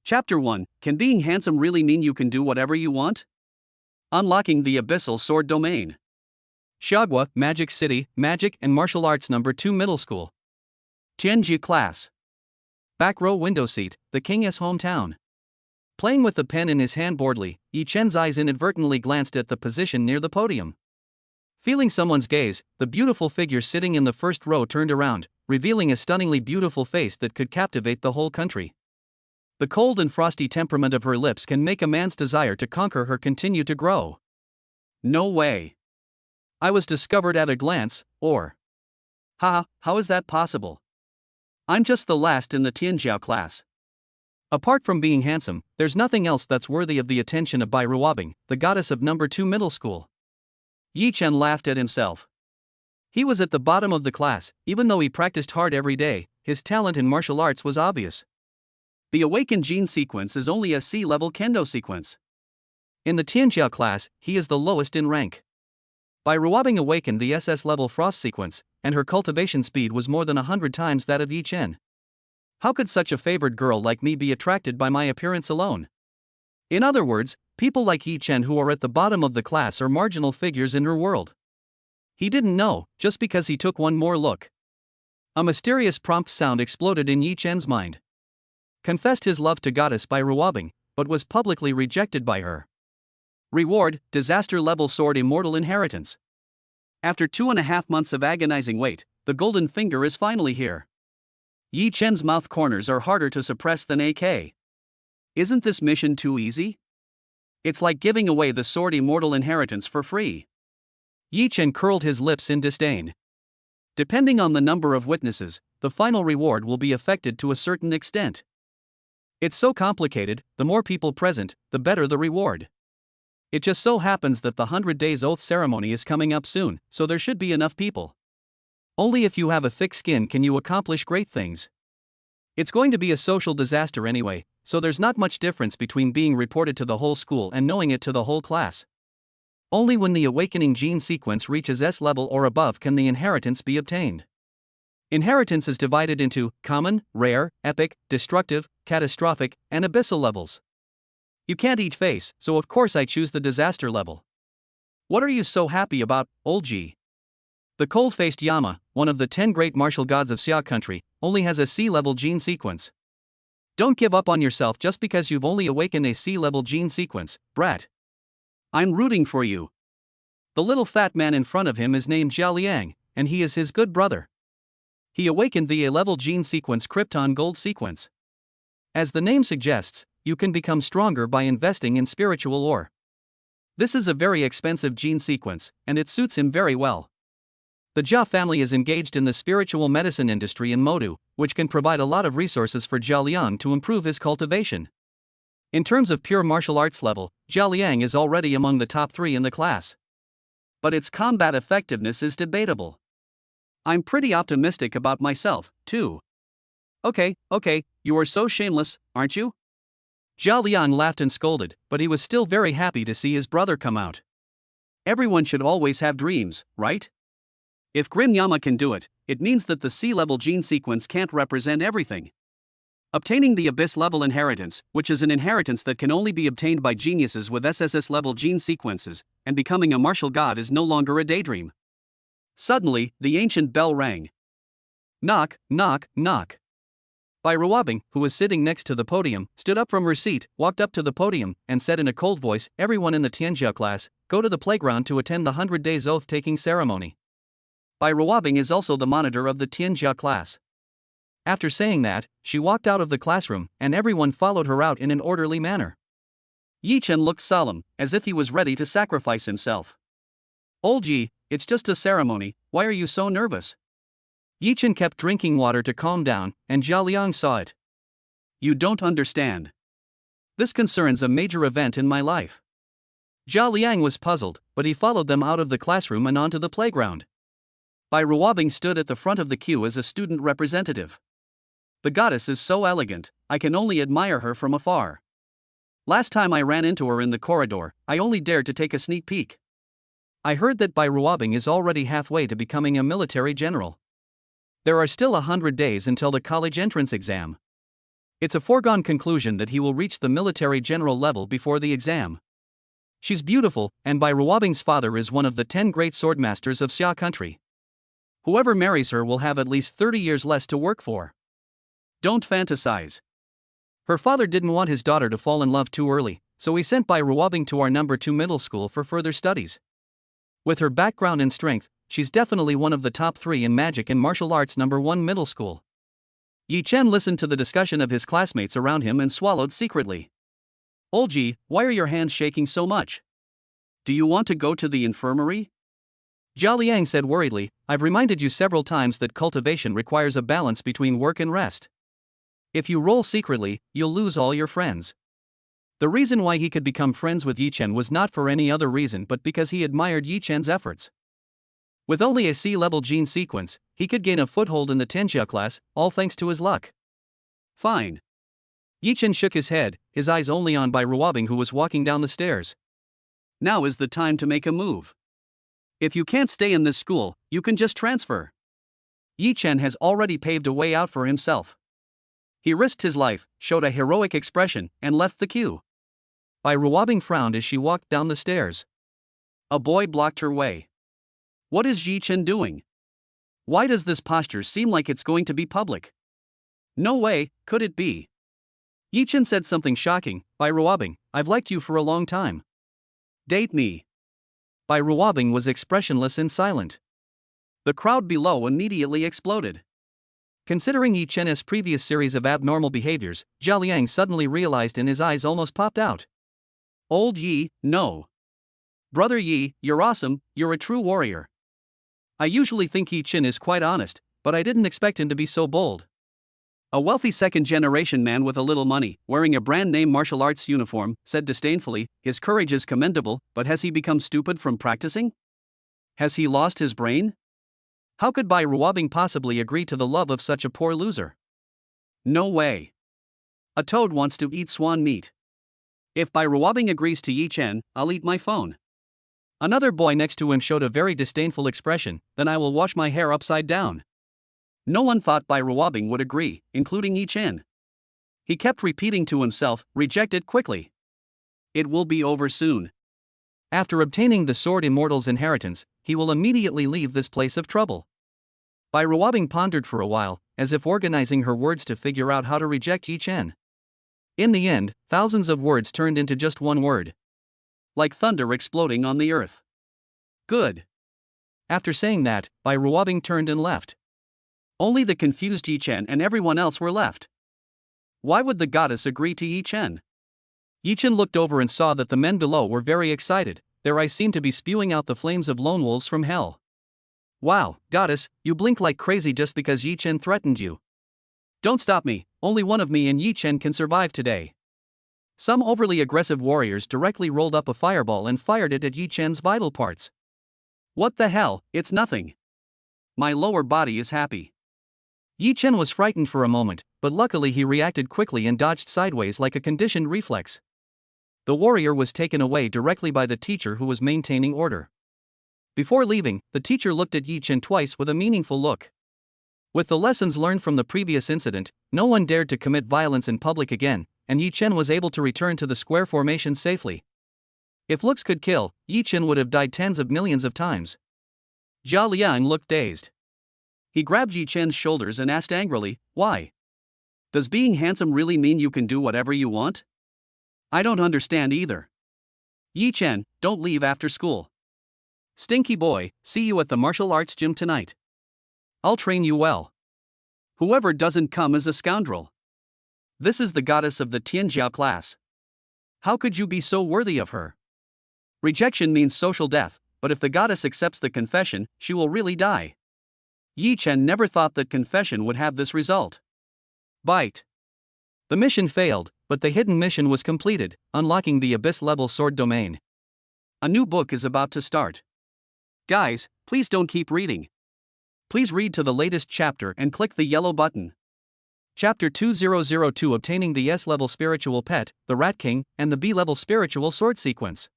Chapter 1. Can being handsome really mean you can do whatever you want? Unlocking the Abyssal Sword Domain. Xiagua, Magic City, Magic and Martial Arts No. 2 Middle School. Tianji Class. Back row window seat, the king's hometown. Playing with the pen in his hand boredly, Yi Chen's eyes inadvertently glanced at the position near the podium. Feeling someone's gaze, the beautiful figure sitting in the first row turned around, revealing a stunningly beautiful face that could captivate the whole country. The cold and frosty temperament of her lips can make a man's desire to conquer her continue to grow. No way. I was discovered at a glance, or. Haha, how is that possible? I'm just the last in the Tianjiao class. Apart from being handsome, there's nothing else that's worthy of the attention of part.Reward, the goddess of No. 2 Middle School. Yi Chen laughed at himself. He was at the bottom of the class, even though he practiced hard every day. His talent in martial arts was obvious. The Awakened Gene sequence is only a C-level kendo sequence. In the Tianjiao class, he is the lowest in rank. Part.Reward awakened the SSS-level Frost sequence, and her cultivation speed was more than 100 times that of Yi Chen. How could such a favored girl like me be attracted by my appearance alone? In other words, people like Yi Chen who are at the bottom of the class are marginal figures in her world. He didn't know, just because he took one more look. A mysterious prompt sound exploded in Yi Chen's mind. Confessed his love to goddess part.Reward, but was publicly rejected by her. Reward, SSS-level Sword Immortal inheritance. After 2.5 months of agonizing wait, the golden finger is finally here. Yi Chen's mouth corners are harder to suppress than AK. Isn't this mission too easy? It's like giving away the Sword Immortal inheritance for free. Yi Chen curled his lips in disdain. Depending on the number of witnesses, the final reward will be affected to a certain extent. It's so complicated, the more people present, the better the reward. It just so happens that the 100 Days Oath ceremony is coming up soon, so there should be enough people. Only if you have a thick skin can you accomplish great things. It's going to be a social disaster anyway, so there's not much difference between being reported to the whole school and knowing it to the whole class. Only when the awakening gene sequence reaches S level or above can the inheritance be obtained. Inheritance is divided into common, rare, epic, destructive, catastrophic, and abyssal levels. You can't eat face, so of course I choose the disaster level. What are you so happy about, old G? The cold-faced Yama, one of the 10 great martial gods of Xia country, only has a C-level gene sequence. Don't give up on yourself just because you've only awakened a C-level gene sequence, brat. I'm rooting for you. The little fat man in front of him is named Zhao Liang, and he is his good brother. He awakened the A-level gene sequence Krypton Gold sequence. As the name suggests, you can become stronger by investing in spiritual ore. This is a very expensive gene sequence, and it suits him very well. The Jia family is engaged in the spiritual medicine industry in Modu, which can provide a lot of resources for Zhao Liang to improve his cultivation. In terms of pure martial arts level, Zhao Liang is already among the top 3 in the class. But its combat effectiveness is debatable. I'm pretty optimistic about myself, too. Okay, you are so shameless, aren't you? Zhao Liang laughed and scolded, but he was still very happy to see his brother come out. Everyone should always have dreams, right? If Grim Yama can do it, it means that the C-level gene sequence can't represent everything. Obtaining the Abyss-level inheritance, which is an inheritance that can only be obtained by geniuses with SSS-level gene sequences, and becoming a martial god is no longer a daydream. Suddenly, the ancient bell rang. Knock, knock, knock. Part.Reward, who was sitting next to the podium, stood up from her seat, walked up to the podium, and said in a cold voice, "Everyone in the Tianjiao class, go to the playground to attend the 100 Days Oath-taking ceremony." Part.Reward is also the monitor of the Tianjiao class. After saying that, she walked out of the classroom, and everyone followed her out in an orderly manner. Yi Chen looked solemn, as if he was ready to sacrifice himself. Old Ji, it's just a ceremony, why are you so nervous? Yi Chen kept drinking water to calm down, and Zhao Liang saw it. You don't understand. This concerns a major event in my life. Zhao Liang was puzzled, but he followed them out of the classroom and onto the playground. Part.Reward stood at the front of the queue as a student representative. The goddess is so elegant, I can only admire her from afar. Last time I ran into her in the corridor, I only dared to take a sneak peek. I heard that part.Reward is already halfway to becoming a military general. There are still 100 days until the college entrance exam. It's a foregone conclusion that he will reach the military general level before the exam. She's beautiful, and Bai Ruobing's father is one of the 10 great swordmasters of Xia country. Whoever marries her will have at least 30 years less to work for. Don't fantasize. Her father didn't want his daughter to fall in love too early, so he sent Bai Ruobing to our number 2 middle school for further studies. With her background and strength, she's definitely one of the top 3 in magic and martial arts number 1 middle school. Yi Chen listened to the discussion of his classmates around him and swallowed secretly. Old Yi, why are your hands shaking so much? Do you want to go to the infirmary? Zhao Liang said worriedly, I've reminded you several times that cultivation requires a balance between work and rest. If you roll secretly, you'll lose all your friends. The reason why he could become friends with Yi Chen was not for any other reason but because he admired Yi Chen's efforts. With only a C-level gene sequence, he could gain a foothold in the Tianjia class, all thanks to his luck. Fine. Yi Chen shook his head, his eyes only on Bai Ruobing, who was walking down the stairs. Now is the time to make a move. If you can't stay in this school, you can just transfer. Yi Chen has already paved a way out for himself. He risked his life, showed a heroic expression, and left the queue. Bai Ruobing frowned as she walked down the stairs. A boy blocked her way. What is Yi Chen doing? Why does this posture seem like it's going to be public? No way, could it be? Yi Chen said something shocking. Bai Ruobing, I've liked you for a long time. Date me. Bai Ruobing was expressionless and silent. The crowd below immediately exploded. Considering Yi Chen's previous series of abnormal behaviors, Zhao Liang suddenly realized and his eyes almost popped out. Old Yi, no. Brother Yi, you're awesome, you're a true warrior. I usually think Yi Chen is quite honest, but I didn't expect him to be so bold. A wealthy second-generation man with a little money, wearing a brand-name martial arts uniform, said disdainfully, his courage is commendable, but has he become stupid from practicing? Has he lost his brain? How could Bai Ruobing possibly agree to the love of such a poor loser? No way. A toad wants to eat swan meat. If Bai Ruobing agrees to Yi Chen, I'll eat my phone. Another boy next to him showed a very disdainful expression, then I will wash my hair upside down. No one thought Bai Ruobing would agree, including Yi Chen. He kept repeating to himself, reject it quickly. It will be over soon. After obtaining the Sword Immortal's inheritance, he will immediately leave this place of trouble. Bai Ruobing pondered for a while, as if organizing her words to figure out how to reject Yi Chen. In the end, thousands of words turned into just one word. Like thunder exploding on the earth. Good. After saying that, Bai Ruobing turned and left. Only the confused Yi Chen and everyone else were left. Why would the goddess agree to Yi Chen? Yi Chen looked over and saw that the men below were very excited, their eyes seemed to be spewing out the flames of lone wolves from hell. Wow, goddess, you blink like crazy just because Yi Chen threatened you. Don't stop me, only one of me and Yi Chen can survive today. Some overly aggressive warriors directly rolled up a fireball and fired it at Yi Chen's vital parts. What the hell, it's nothing. My lower body is happy. Yi Chen was frightened for a moment, but luckily he reacted quickly and dodged sideways like a conditioned reflex. The warrior was taken away directly by the teacher who was maintaining order. Before leaving, the teacher looked at Yi Chen twice with a meaningful look. With the lessons learned from the previous incident, no one dared to commit violence in public again, and Yi Chen was able to return to the square formation safely. If looks could kill, Yi Chen would have died tens of millions of times. Zhao Liang looked dazed. He grabbed Yi Chen's shoulders and asked angrily, why? Does being handsome really mean you can do whatever you want? I don't understand either. Yi Chen, don't leave after school. Stinky boy, see you at the martial arts gym tonight. I'll train you well. Whoever doesn't come is a scoundrel. This is the goddess of the Tianjia class. How could you be so worthy of her? Rejection means social death, but if the goddess accepts the confession, she will really die. Yi Chen never thought that confession would have this result. Bite. The mission failed, but the hidden mission was completed, unlocking the Abyss-level Sword domain. A new book is about to start. Guys, please don't keep reading. Please read to the latest chapter and click the yellow button. Chapter 2002, Obtaining the S-level Spiritual Pet, the Rat King, and the B-level Spiritual Sword Sequence.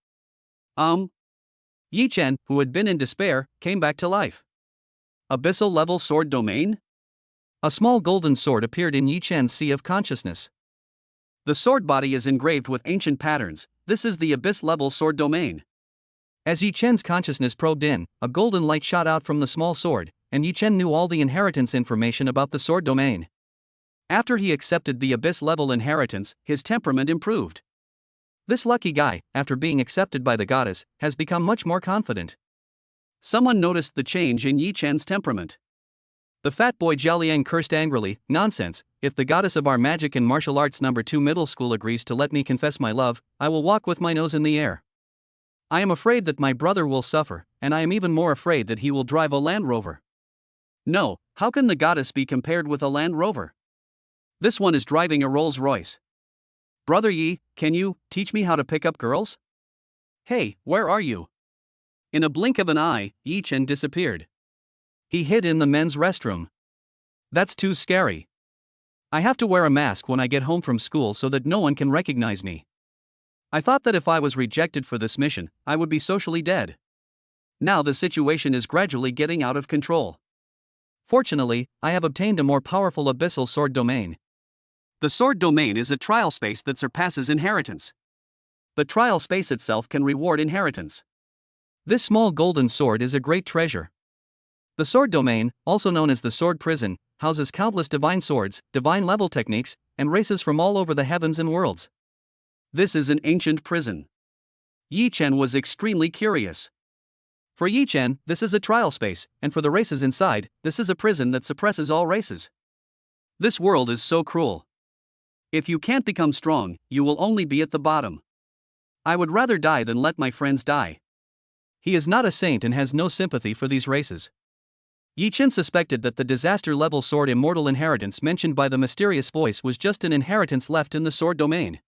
Yi Chen, who had been in despair, came back to life. Abyssal-level Sword domain? A small golden sword appeared in Yi Chen's sea of consciousness. The sword body is engraved with ancient patterns. This is the Abyss-level Sword domain. As Yi Chen's consciousness probed in, a golden light shot out from the small sword, and Yi Chen knew all the inheritance information about the sword domain. After he accepted the Abyss-level inheritance, his temperament improved. This lucky guy, after being accepted by the goddess, has become much more confident. Someone noticed the change in Yi Chen's temperament. The fat boy Jialiang cursed angrily, "Nonsense, if the goddess of our magic and martial arts number 2 middle school agrees to let me confess my love, I will walk with my nose in the air. I am afraid that my brother will suffer, and I am even more afraid that he will drive a Land Rover." No, how can the goddess be compared with a Land Rover? This one is driving a Rolls Royce. Brother Yi, can you teach me how to pick up girls? Hey, where are you? In a blink of an eye, Yi Chen disappeared. He hid in the men's restroom. That's too scary. I have to wear a mask when I get home from school so that no one can recognize me. I thought that if I was rejected for this mission, I would be socially dead. Now the situation is gradually getting out of control. Fortunately, I have obtained a more powerful abyssal sword domain. The sword domain is a trial space that surpasses inheritance. The trial space itself can reward inheritance. This small golden sword is a great treasure. The sword domain, also known as the sword prison, houses countless divine swords, divine level techniques, and races from all over the heavens and worlds. This is an ancient prison. Yi Chen was extremely curious. For Yi Chen, this is a trial space, and for the races inside, this is a prison that suppresses all races. This world is so cruel. If you can't become strong, you will only be at the bottom. I would rather die than let my friends die. He is not a saint and has no sympathy for these races. Yi Chen suspected that the disaster-level Sword Immortal inheritance mentioned by the mysterious voice was just an inheritance left in the sword domain.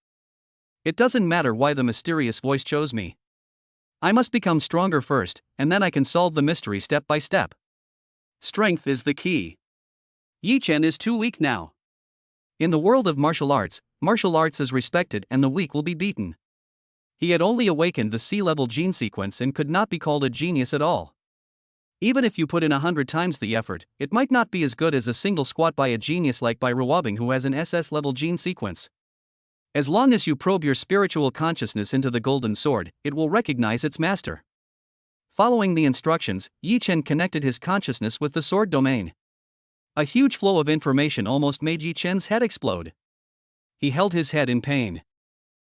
It doesn't matter why the mysterious voice chose me. I must become stronger first, and then I can solve the mystery step by step. Strength is the key. Yi Chen is too weak now. In the world of martial arts is respected and the weak will be beaten. He had only awakened the C-level gene sequence and could not be called a genius at all. Even if you put in 100 times the effort, it might not be as good as a single squat by a genius like by.Reward who has an SS-level gene sequence. As long as you probe your spiritual consciousness into the golden sword, it will recognize its master. Following the instructions, Yi Chen connected his consciousness with the sword domain. A huge flow of information almost made Yi Chen's head explode. He held his head in pain.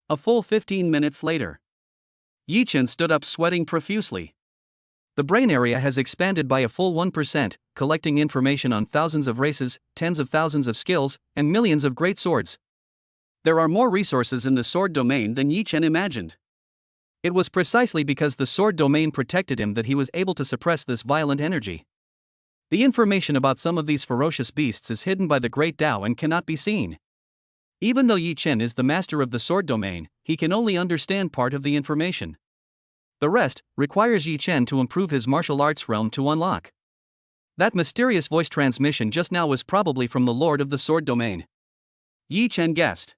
A full 15 minutes later, Yi Chen stood up sweating profusely. The brain area has expanded by a full 1%, collecting information on thousands of races, tens of thousands of skills, and millions of great swords. There are more resources in the sword domain than Yi Chen imagined. It was precisely because the sword domain protected him that he was able to suppress this violent energy. The information about some of these ferocious beasts is hidden by the great Tao and cannot be seen. Even though Yi Chen is the master of the sword domain, he can only understand part of the information. The rest requires Yi Chen to improve his martial arts realm to unlock. That mysterious voice transmission just now was probably from the Lord of the Sword domain. Yi Chen guessed.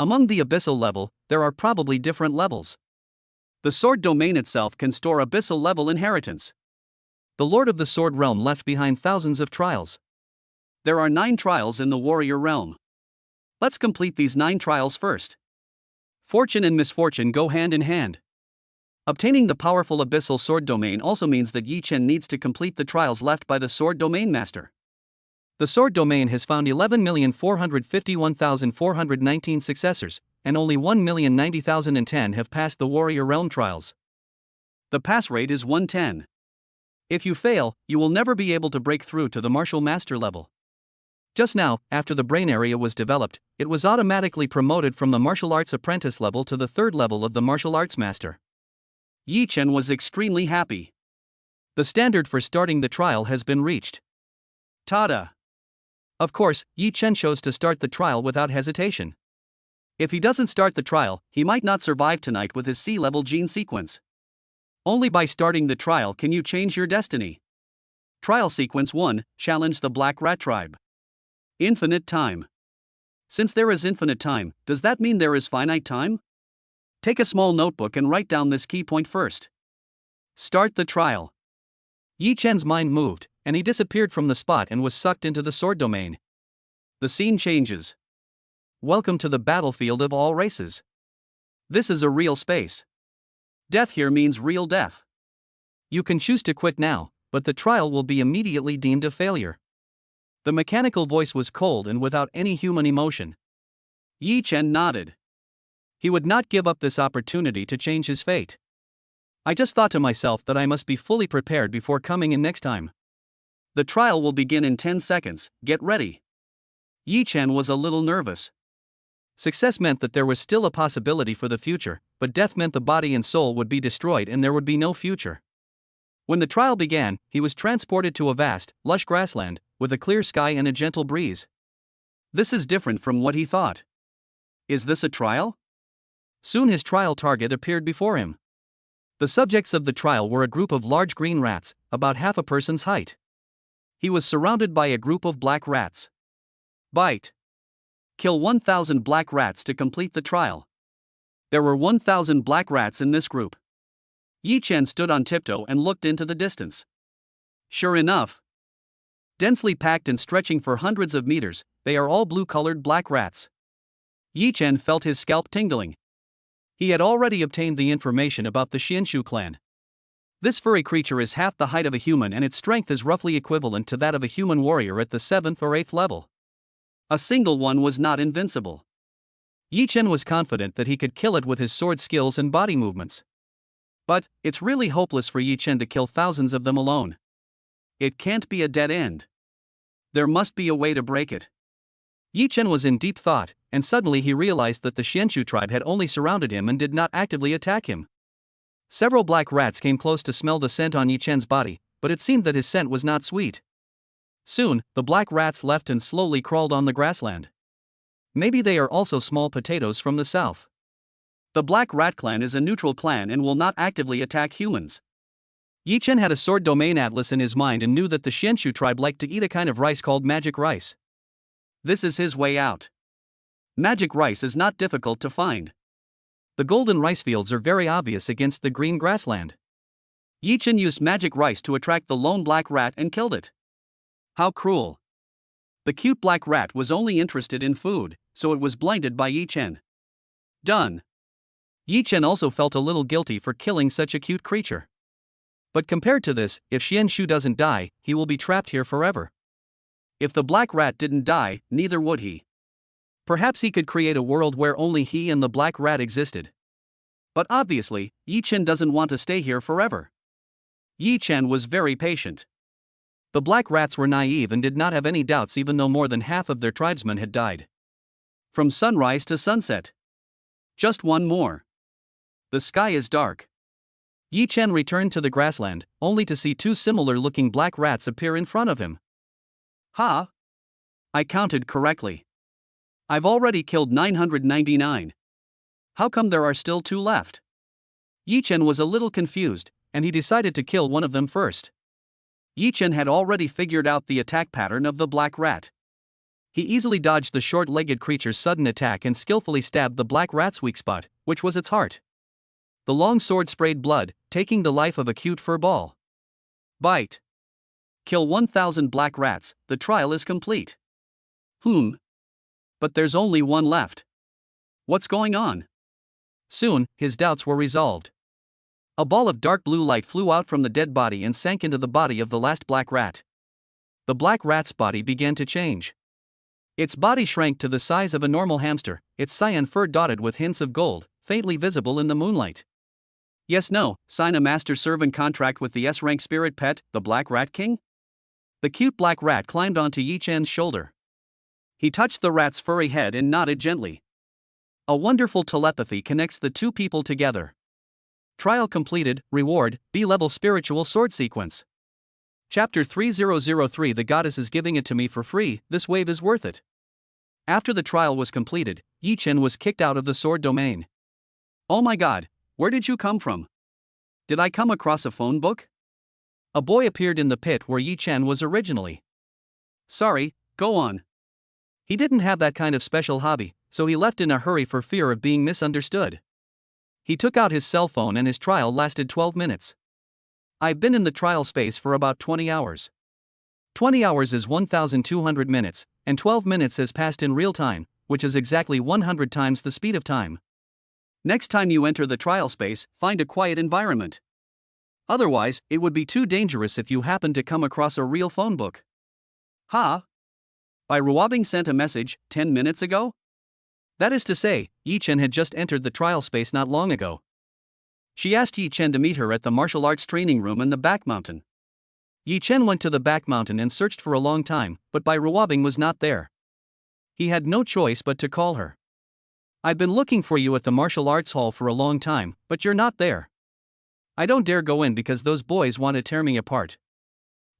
Among the abyssal level, there are probably different levels. The sword domain itself can store abyssal level inheritance. The Lord of the Sword realm left behind thousands of trials. There are 9 trials in the warrior realm. Let's complete these 9 trials first. Fortune and misfortune go hand in hand. Obtaining the powerful abyssal sword domain also means that Yi Chen needs to complete the trials left by the sword domain master. The sword domain has found 11,451,419 successors, and only 1,090,010 have passed the warrior realm trials. The pass rate is 110. If you fail, you will never be able to break through to the martial master level. Just now, after the brain area was developed, it was automatically promoted from the martial arts apprentice level to the 3rd level of the martial arts master. Yi Chen was extremely happy. The standard for starting the trial has been reached. Tada! Of course, Yi Chen chose to start the trial without hesitation. If he doesn't start the trial, he might not survive tonight with his C-level gene sequence. Only by starting the trial can you change your destiny. Trial Sequence 1, Challenge the Black Rat Tribe. Infinite time. Since there is infinite time, does that mean there is finite time? Take a small notebook and write down this key point first. Start the trial. Yi Chen's mind moved, and he disappeared from the spot and was sucked into the sword domain. The scene changes. Welcome to the battlefield of all races. This is a real space. Death here means real death. You can choose to quit now, but the trial will be immediately deemed a failure. The mechanical voice was cold and without any human emotion. Yi Chen nodded. He would not give up this opportunity to change his fate. I just thought to myself that I must be fully prepared before coming in next time. The trial will begin in 10 seconds, get ready. Yi Chen was a little nervous. Success meant that there was still a possibility for the future, but death meant the body and soul would be destroyed and there would be no future. When the trial began, he was transported to a vast, lush grassland, with a clear sky and a gentle breeze. This is different from what he thought. Is this a trial? Soon his trial target appeared before him. The subjects of the trial were a group of large green rats, about half a person's height. He was surrounded by a group of black rats. Bite. Kill 1,000 black rats to complete the trial. There were 1,000 black rats in this group. Yi Chen stood on tiptoe and looked into the distance. Sure enough. Densely packed and stretching for hundreds of meters, they are all blue-colored black rats. Yi Chen felt his scalp tingling. He had already obtained the information about the Xianshu clan. This furry creature is half the height of a human and its strength is roughly equivalent to that of a human warrior at the 7th or 8th level. A single one was not invincible. Yi Chen was confident that he could kill it with his sword skills and body movements. But, it's really hopeless for Yi Chen to kill thousands of them alone. It can't be a dead end. There must be a way to break it. Yi Chen was in deep thought, and suddenly he realized that the Xianshu tribe had only surrounded him and did not actively attack him. Several black rats came close to smell the scent on Yi Chen's body, but it seemed that his scent was not sweet. Soon, the black rats left and slowly crawled on the grassland. Maybe they are also small potatoes from the south. The Black Rat Clan is a neutral clan and will not actively attack humans. Yi Chen had a sword domain atlas in his mind and knew that the Xianshu tribe liked to eat a kind of rice called magic rice. This is his way out. Magic rice is not difficult to find. The golden rice fields are very obvious against the green grassland. Yi Chen used magic rice to attract the lone black rat and killed it. How cruel. The cute black rat was only interested in food, so it was blinded by Yi Chen. Done. Yi Chen also felt a little guilty for killing such a cute creature. But compared to this, if Xianshu doesn't die, he will be trapped here forever. If the black rat didn't die, neither would he. Perhaps he could create a world where only he and the black rat existed. But obviously, Yi Chen doesn't want to stay here forever. Yi Chen was very patient. The black rats were naive and did not have any doubts even though more than half of their tribesmen had died. From sunrise to sunset. Just one more. The sky is dark. Yi Chen returned to the grassland, only to see two similar-looking black rats appear in front of him. Ha! I counted correctly. I've already killed 999. How come there are still two left? Yi Chen was a little confused, and he decided to kill one of them first. Yi Chen had already figured out the attack pattern of the black rat. He easily dodged the short-legged creature's sudden attack and skillfully stabbed the black rat's weak spot, which was its heart. The long sword sprayed blood, taking the life of a cute fur ball. Bite. Kill 1,000 black rats, the trial is complete. But there's only one left. What's going on? Soon, his doubts were resolved. A ball of dark blue light flew out from the dead body and sank into the body of the last black rat. The black rat's body began to change. Its body shrank to the size of a normal hamster, its cyan fur dotted with hints of gold, faintly visible in the moonlight. Yes, no, sign a master-servant contract with the S-rank spirit pet, the Black Rat King? The cute black rat climbed onto Yi Chen's shoulder. He touched the rat's furry head and nodded gently. A wonderful telepathy connects the two people together. Trial completed, reward, B-level spiritual sword sequence. Chapter 3003. The goddess is giving it to me for free, this wave is worth it. After the trial was completed, Yi Chen was kicked out of the sword domain. Oh my god, where did you come from? Did I come across a phone book? A boy appeared in the pit where Yi Chen was originally. Sorry, go on. He didn't have that kind of special hobby, so he left in a hurry for fear of being misunderstood. He took out his cell phone and his trial lasted 12 minutes. I've been in the trial space for about 20 hours. 20 hours is 1,200 minutes, and 12 minutes has passed in real time, which is exactly 100 times the speed of time. Next time you enter the trial space, find a quiet environment. Otherwise, it would be too dangerous if you happen to come across a real phone book. Ha! By sent a message 10 minutes ago? That is to say, Yi Chen had just entered the trial space not long ago. She asked Yi Chen to meet her at the martial arts training room in the back mountain. Yi Chen went to the back mountain and searched for a long time, but Bai Ruobing was not there. He had no choice but to call her. I've been looking for you at the martial arts hall for a long time, but you're not there. I don't dare go in because those boys want to tear me apart.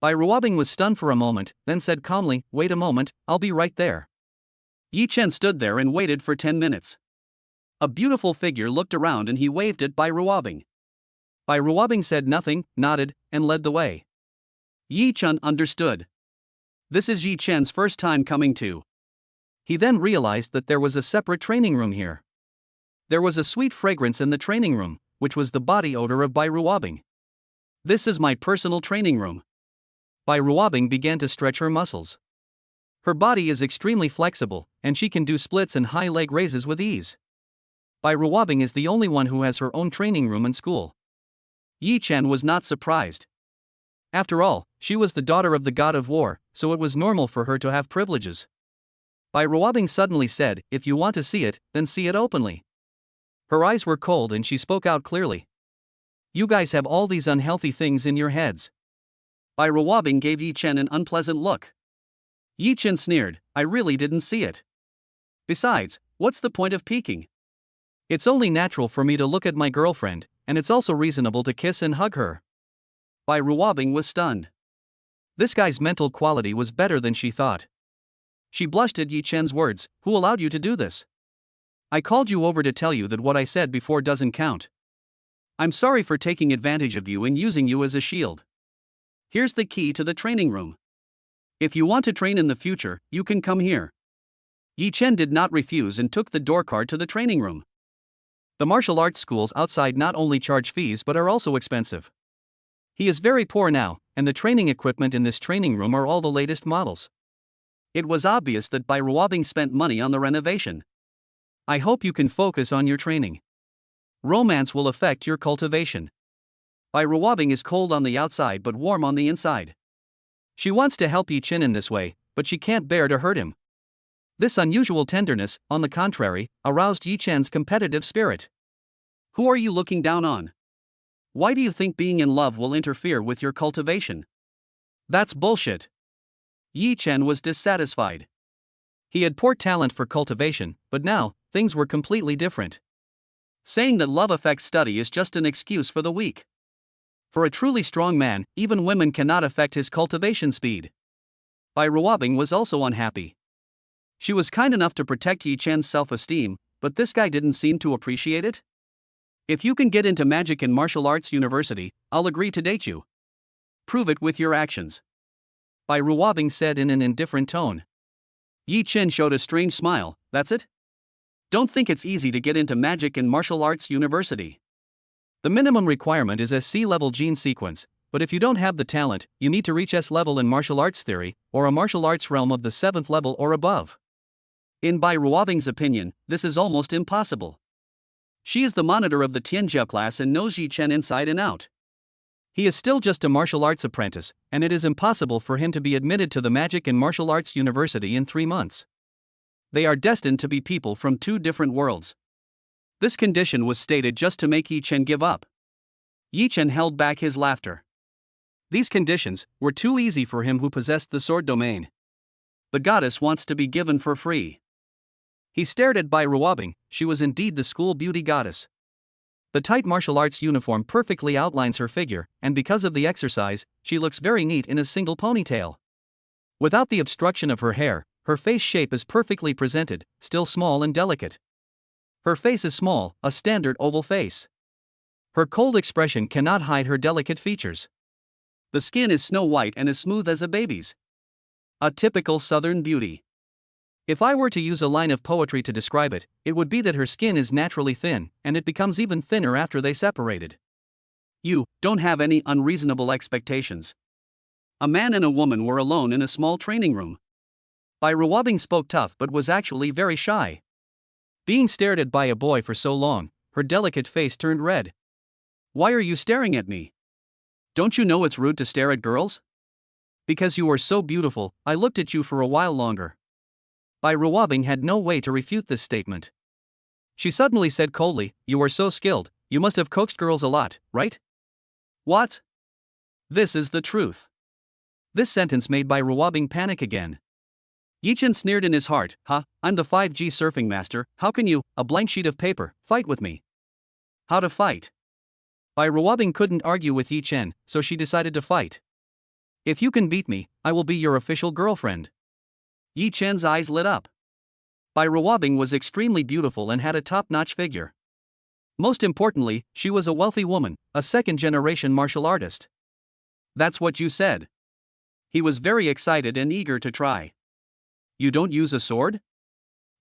Bai Ruobing was stunned for a moment, then said calmly, wait a moment, I'll be right there. Yi Chen stood there and waited for 10 minutes. A beautiful figure looked around and he waved at Bai Ruobing. Bai Ruobing said nothing, nodded, and led the way. Yi Chen understood. This is Yi Chen's first time coming to. He then realized that there was a separate training room here. There was a sweet fragrance in the training room, which was the body odor of Bai Ruobing. This is my personal training room. Bai Ruobing began to stretch her muscles. Her body is extremely flexible, and she can do splits and high leg raises with ease. Bai Ruobing is the only one who has her own training room in school. Yi Chen was not surprised. After all, she was the daughter of the god of war, so it was normal for her to have privileges. Bai Ruobing suddenly said, if you want to see it, then see it openly. Her eyes were cold and she spoke out clearly. You guys have all these unhealthy things in your heads. Bai Ruobing gave Yi Chen an unpleasant look. Yi Chen sneered, I really didn't see it. Besides, what's the point of peeking? It's only natural for me to look at my girlfriend, and it's also reasonable to kiss and hug her. Bai Ruobing was stunned. This guy's mental quality was better than she thought. She blushed at Yi Chen's words, who allowed you to do this? I called you over to tell you that what I said before doesn't count. I'm sorry for taking advantage of you and using you as a shield. Here's the key to the training room. If you want to train in the future, you can come here. Yi Chen did not refuse and took the door card to the training room. The martial arts schools outside not only charge fees but are also expensive. He is very poor now, and the training equipment in this training room are all the latest models. It was obvious that Bai Ruobing spent money on the renovation. I hope you can focus on your training. Romance will affect your cultivation. Bai Ruobing is cold on the outside but warm on the inside. She wants to help Yi Chen in this way, but she can't bear to hurt him. This unusual tenderness, on the contrary, aroused Yi Chen's competitive spirit. Who are you looking down on? Why do you think being in love will interfere with your cultivation? That's bullshit. Yi Chen was dissatisfied. He had poor talent for cultivation, but now, things were completely different. Saying that love affects study is just an excuse for the weak. For a truly strong man, even women cannot affect his cultivation speed. Bai Ruobing was also unhappy. She was kind enough to protect Yi Chen's self-esteem, but this guy didn't seem to appreciate it. If you can get into Magic and Martial Arts University, I'll agree to date you. Prove it with your actions. Bai Ruobing said in an indifferent tone. Yi Chen showed a strange smile, that's it? Don't think it's easy to get into Magic and Martial Arts University. The minimum requirement is SSS-level gene sequence, but if you don't have the talent, you need to reach S-level in martial arts theory, or a martial arts realm of the 7th level or above. In Bai Ruobing's opinion, this is almost impossible. She is the monitor of the Tianjia class and knows Yi Chen inside and out. He is still just a martial arts apprentice, and it is impossible for him to be admitted to the Magic and Martial Arts University in 3 months. They are destined to be people from 2 different worlds. This condition was stated just to make Yi Chen give up. Yi Chen held back his laughter. These conditions were too easy for him who possessed the sword domain. The goddess wants to be given for free. He stared at Bai Ruobing. She was indeed the school beauty goddess. The tight martial arts uniform perfectly outlines her figure, and because of the exercise, she looks very neat in a single ponytail. Without the obstruction of her hair, her face shape is perfectly presented, still small and delicate. Her face is small, a standard oval face. Her cold expression cannot hide her delicate features. The skin is snow white and as smooth as a baby's. A typical southern beauty. If I were to use a line of poetry to describe it, it would be that her skin is naturally thin, and it becomes even thinner after they separated. You don't have any unreasonable expectations. A man and a woman were alone in a small training room. Bai spoke tough but was actually very shy. Being stared at by a boy for so long, her delicate face turned red. Why are you staring at me? Don't you know it's rude to stare at girls? Because you are so beautiful, I looked at you for a while longer. Bai had no way to refute this statement. She suddenly said coldly, you are so skilled, you must have coaxed girls a lot, right? What? This is the truth. This sentence made Bai panic again. Yichen sneered in his heart, I'm the 5G surfing master, how can you, a blank sheet of paper, fight with me? How to fight? Bai couldn't argue with Yichen, so she decided to fight. If you can beat me, I will be your official girlfriend. Yichen's eyes lit up. Bai was extremely beautiful and had a top-notch figure. Most importantly, she was a wealthy woman, a second-generation martial artist. That's what you said. He was very excited and eager to try. You don't use a sword?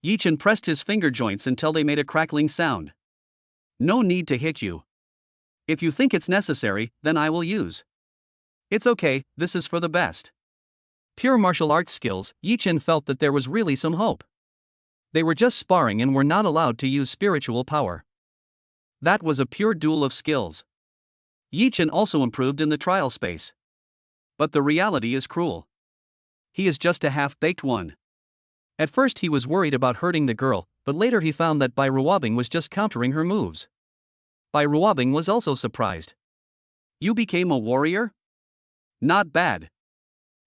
Yichen pressed his finger joints until they made a crackling sound. No need to hit you. If you think it's necessary, then I will use. It's okay, this is for the best. Pure martial arts skills, Yichen felt that there was really some hope. They were just sparring and were not allowed to use spiritual power. That was a pure duel of skills. Yichen also improved in the trial space. But the reality is cruel. He is just a half-baked one. At first he was worried about hurting the girl, but later he found that Bai was just countering her moves. Bai was also surprised. You became a warrior? Not bad.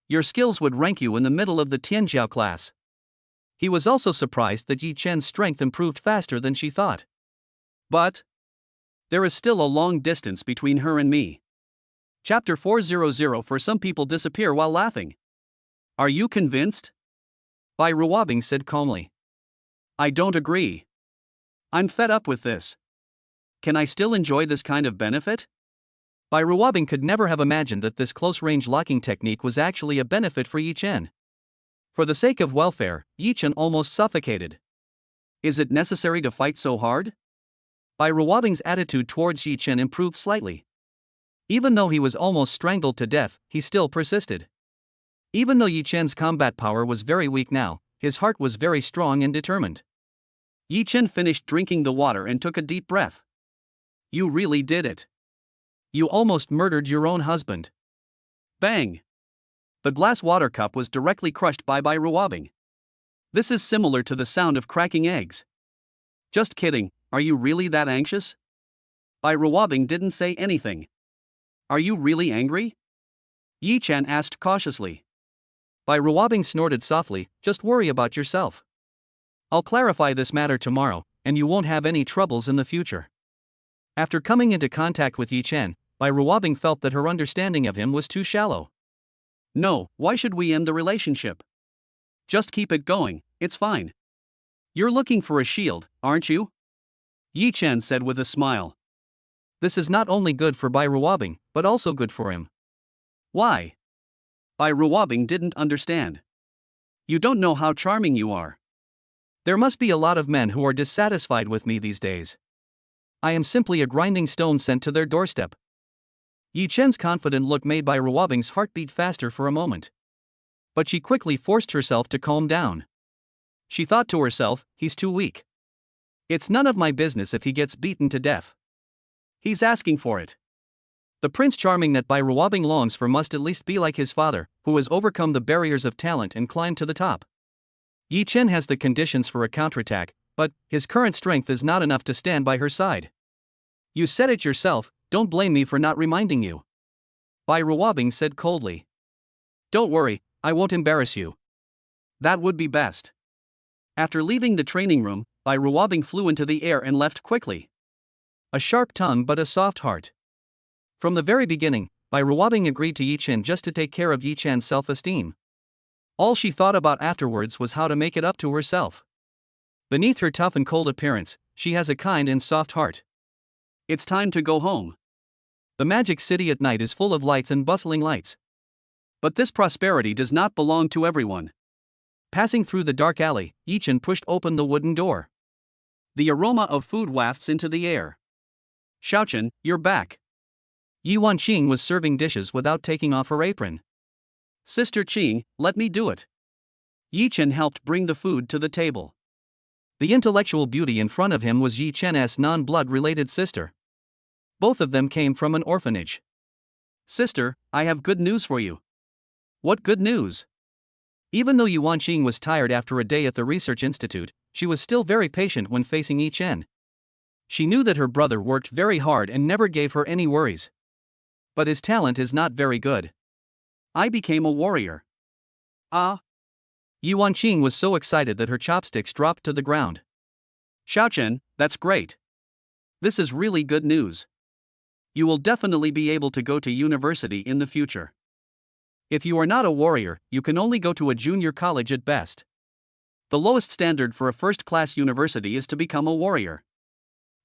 Your skills would rank you in the middle of the Tianjiao class. He was also surprised that Yichen's strength improved faster than she thought. But there is still a long distance between her and me. Chapter 400 For some people disappear while laughing. Are you convinced? Bai said calmly. I don't agree. I'm fed up with this. Can I still enjoy this kind of benefit? Bai could never have imagined that this close-range locking technique was actually a benefit for Yichen. For the sake of welfare, Yichen almost suffocated. Is it necessary to fight so hard? Bai attitude towards Yichen improved slightly. Even though he was almost strangled to death, he still persisted. Even though Yichen's combat power was very weak now, his heart was very strong and determined. Yichen finished drinking the water and took a deep breath. You really did it. You almost murdered your own husband. Bang! The glass water cup was directly crushed by Bai. This is similar to the sound of cracking eggs. Just kidding, are you really that anxious? Bai didn't say anything. Are you really angry? Yichen asked cautiously. Bai snorted softly, just worry about yourself. I'll clarify this matter tomorrow, and you won't have any troubles in the future. After coming into contact with Yichen, Bai felt that her understanding of him was too shallow. No, why should we end the relationship? Just keep it going, it's fine. You're looking for a shield, aren't you? Yichen said with a smile. This is not only good for Bai but also good for him. Why? Bai didn't understand. You don't know how charming you are. There must be a lot of men who are dissatisfied with me these days. I am simply a grinding stone sent to their doorstep. Yichen's confident look made Bai heart beat faster for a moment. But she quickly forced herself to calm down. She thought to herself, he's too weak. It's none of my business if he gets beaten to death. He's asking for it. The Prince Charming that Bai longs for must at least be like his father, who has overcome the barriers of talent and climbed to the top. Yichen has the conditions for a counterattack, but his current strength is not enough to stand by her side. You said it yourself, don't blame me for not reminding you. Bai said coldly. Don't worry, I won't embarrass you. That would be best. After leaving the training room, Bai flew into the air and left quickly. A sharp tongue but a soft heart. From the very beginning, Bai agreed to Yichen just to take care of Yichen's self-esteem. All she thought about afterwards was how to make it up to herself. Beneath her tough and cold appearance, she has a kind and soft heart. It's time to go home. The magic city at night is full of lights and bustling lights. But this prosperity does not belong to everyone. Passing through the dark alley, Yichen pushed open the wooden door. The aroma of food wafts into the air. Xiaochen, you're back. Yi Wanqing was serving dishes without taking off her apron. Sister Qing, let me do it. Yi Chen helped bring the food to the table. The intellectual beauty in front of him was Yi Chen's non-blood related sister. Both of them came from an orphanage. Sister, I have good news for you. What good news? Even though Yuan Qing was tired after a day at the research institute, she was still very patient when facing Yi Chen. She knew that her brother worked very hard and never gave her any worries. But his talent is not very good. I became a warrior. Ah. Yuan Qing was so excited that her chopsticks dropped to the ground. Xiaochen, that's great. This is really good news. You will definitely be able to go to university in the future. If you are not a warrior, you can only go to a junior college at best. The lowest standard for a first-class university is to become a warrior.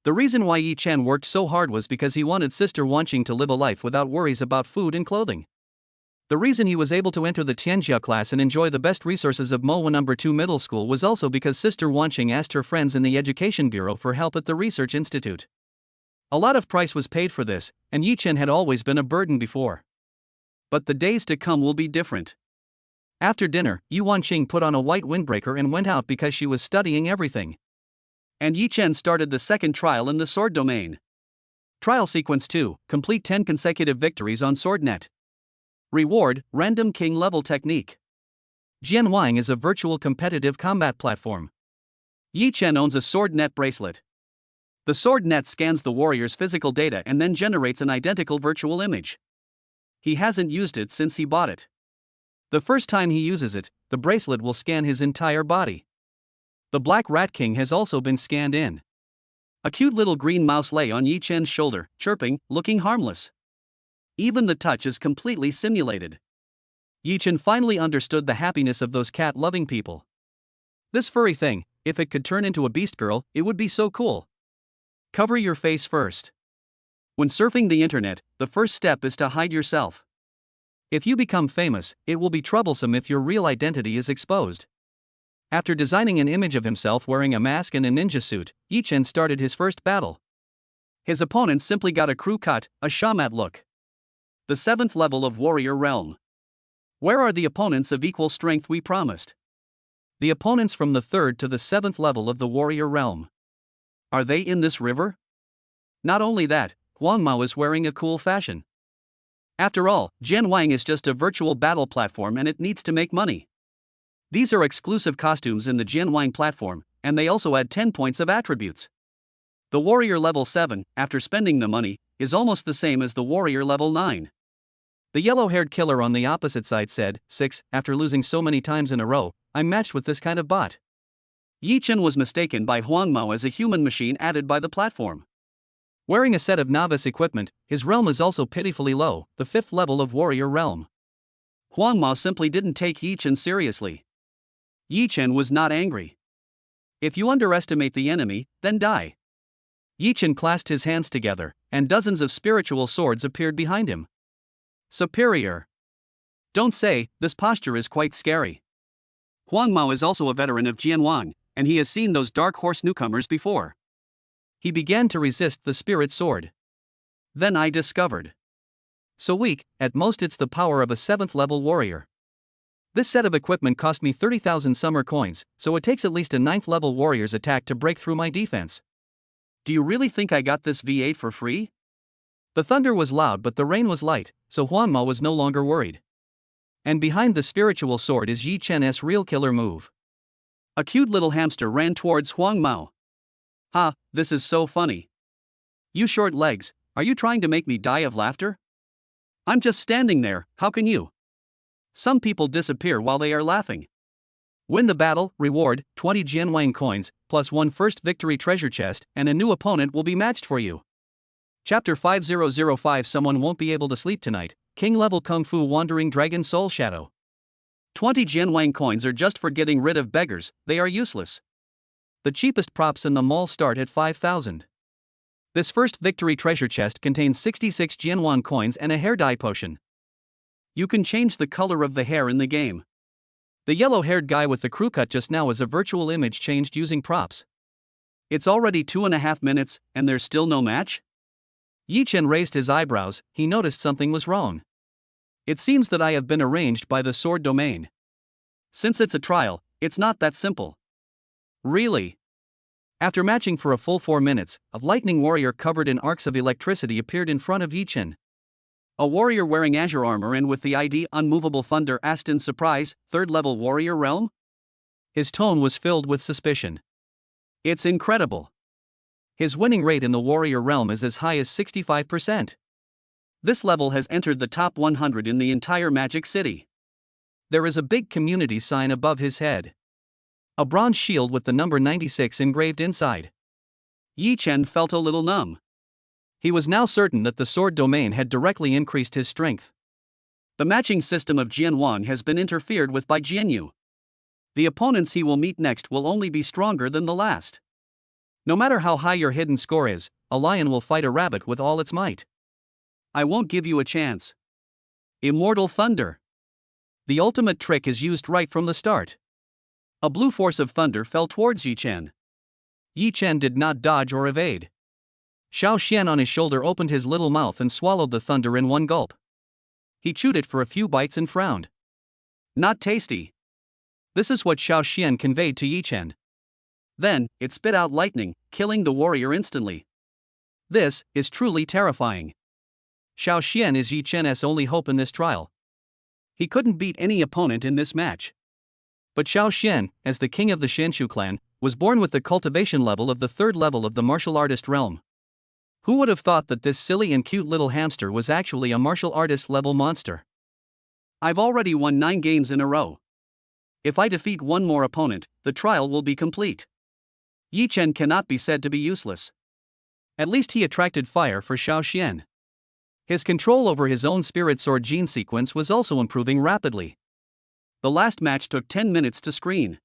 The reason why Yi Chen worked so hard was because he wanted Sister Wanqing to live a life without worries about food and clothing. The reason he was able to enter the Tianjia class and enjoy the best resources of Mowa No. 2 Middle School was also because Sister Wanqing asked her friends in the Education Bureau for help at the Research Institute. A lot of price was paid for this, and Yi Chen had always been a burden before. But the days to come will be different. After dinner, Yuan Qing put on a white windbreaker and went out because she was studying everything. And Yi Chen started the second trial in the sword domain. Trial Sequence 2, complete 10 consecutive victories on SwordNet. Reward, Random King Level Technique. Jianwang is a virtual competitive combat platform. Yi Chen owns a SwordNet bracelet. The SwordNet scans the warrior's physical data and then generates an identical virtual image. He hasn't used it since he bought it. The first time he uses it, the bracelet will scan his entire body. The Black Rat King has also been scanned in. A cute little green mouse lay on Yi Chen's shoulder, chirping, looking harmless. Even the touch is completely simulated. Yi Chen finally understood the happiness of those cat-loving people. This furry thing, if it could turn into a beast girl, it would be so cool. Cover your face first. When surfing the internet, the first step is to hide yourself. If you become famous, it will be troublesome if your real identity is exposed. After designing an image of himself wearing a mask and a ninja suit, Yi Chen started his first battle. His opponent simply got a crew cut, a shamat look. The 7th level of Warrior Realm. Where are the opponents of equal strength we promised? The opponents from the 3rd to the 7th level of the Warrior Realm. Are they in this river? Not only that, Huang Mao is wearing a cool fashion. After all, Jianwang is just a virtual battle platform and it needs to make money. These are exclusive costumes in the Jianwang platform, and they also add 10 points of attributes. The Warrior level 7, after spending the money, is almost the same as the Warrior level 9. The yellow-haired killer on the opposite side said, 6, after losing so many times in a row, I'm matched with this kind of bot. Yi Chen was mistaken by Huang Mao as a human machine added by the platform. Wearing a set of novice equipment, his realm is also pitifully low, the 5th level of Warrior Realm. Huang Mao simply didn't take Yi Chen seriously. Yi Chen was not angry. If you underestimate the enemy, then die. Yi Chen clasped his hands together, and dozens of spiritual swords appeared behind him. Superior. Don't say, this posture is quite scary. Huang Mao is also a veteran of Jianwang, and he has seen those dark horse newcomers before. He began to resist the spirit sword. Then I discovered. So weak, at most it's the power of a 7th level warrior. This set of equipment cost me 30,000 summer coins, so it takes at least a 9th level warrior's attack to break through my defense. Do you really think I got this V8 for free? The thunder was loud but the rain was light, so Huang Mao was no longer worried. And behind the spiritual sword is Yi Chen's real killer move. A cute little hamster ran towards Huang Mao. Ha, this is so funny. You short legs, are you trying to make me die of laughter? I'm just standing there, how can you? Some people disappear while they are laughing. Win the battle, reward, 20 Jianwang coins, plus 1 first victory treasure chest, and a new opponent will be matched for you. Chapter 5005. Someone won't be able to sleep tonight, King level Kung Fu Wandering Dragon Soul Shadow. 20 Jianwang coins are just for getting rid of beggars, they are useless. The cheapest props in the mall start at 5,000. This first victory treasure chest contains 66 Jianwang coins and a hair dye potion. You can change the color of the hair in the game. The yellow-haired guy with the crew cut just now is a virtual image changed using props. It's already 2.5 minutes, and there's still no match? Yi Chen raised his eyebrows, he noticed something was wrong. It seems that I have been arranged by the sword domain. Since it's a trial, it's not that simple. Really? After matching for a full 4 minutes, a lightning warrior covered in arcs of electricity appeared in front of Yi-Chen. A warrior wearing azure armor and with the ID Unmovable Thunder asked in surprise, "Third level warrior realm?" His tone was filled with suspicion. It's incredible. His winning rate in the warrior realm is as high as 65%. This level has entered the top 100 in the entire Magic City. There is a big community sign above his head. A bronze shield with the number 96 engraved inside. Yi-Chen felt a little numb. He was now certain that the sword domain had directly increased his strength. The matching system of Jianwang has been interfered with by Jianyu. The opponents he will meet next will only be stronger than the last. No matter how high your hidden score is, a lion will fight a rabbit with all its might. I won't give you a chance. Immortal Thunder. The ultimate trick is used right from the start. A blue force of thunder fell towards Yi-Chen. Yi-Chen did not dodge or evade. Xiao Xian on his shoulder opened his little mouth and swallowed the thunder in one gulp. He chewed it for a few bites and frowned. Not tasty. This is what Xiao Xian conveyed to Yi-Chen. Then, it spit out lightning, killing the warrior instantly. This is truly terrifying. Xiao Xian is Yi-Chen's only hope in this trial. He couldn't beat any opponent in this match. But Xiao Xian, as the king of the Xianshu clan, was born with the cultivation level of the third level of the martial artist realm. Who would have thought that this silly and cute little hamster was actually a martial artist level monster? I've already won 9 games in a row. If I defeat one more opponent, the trial will be complete. Yi-Chen cannot be said to be useless. At least he attracted fire for Xiao Xian. His control over his own spirit sword gene sequence was also improving rapidly. The last match took 10 minutes to screen.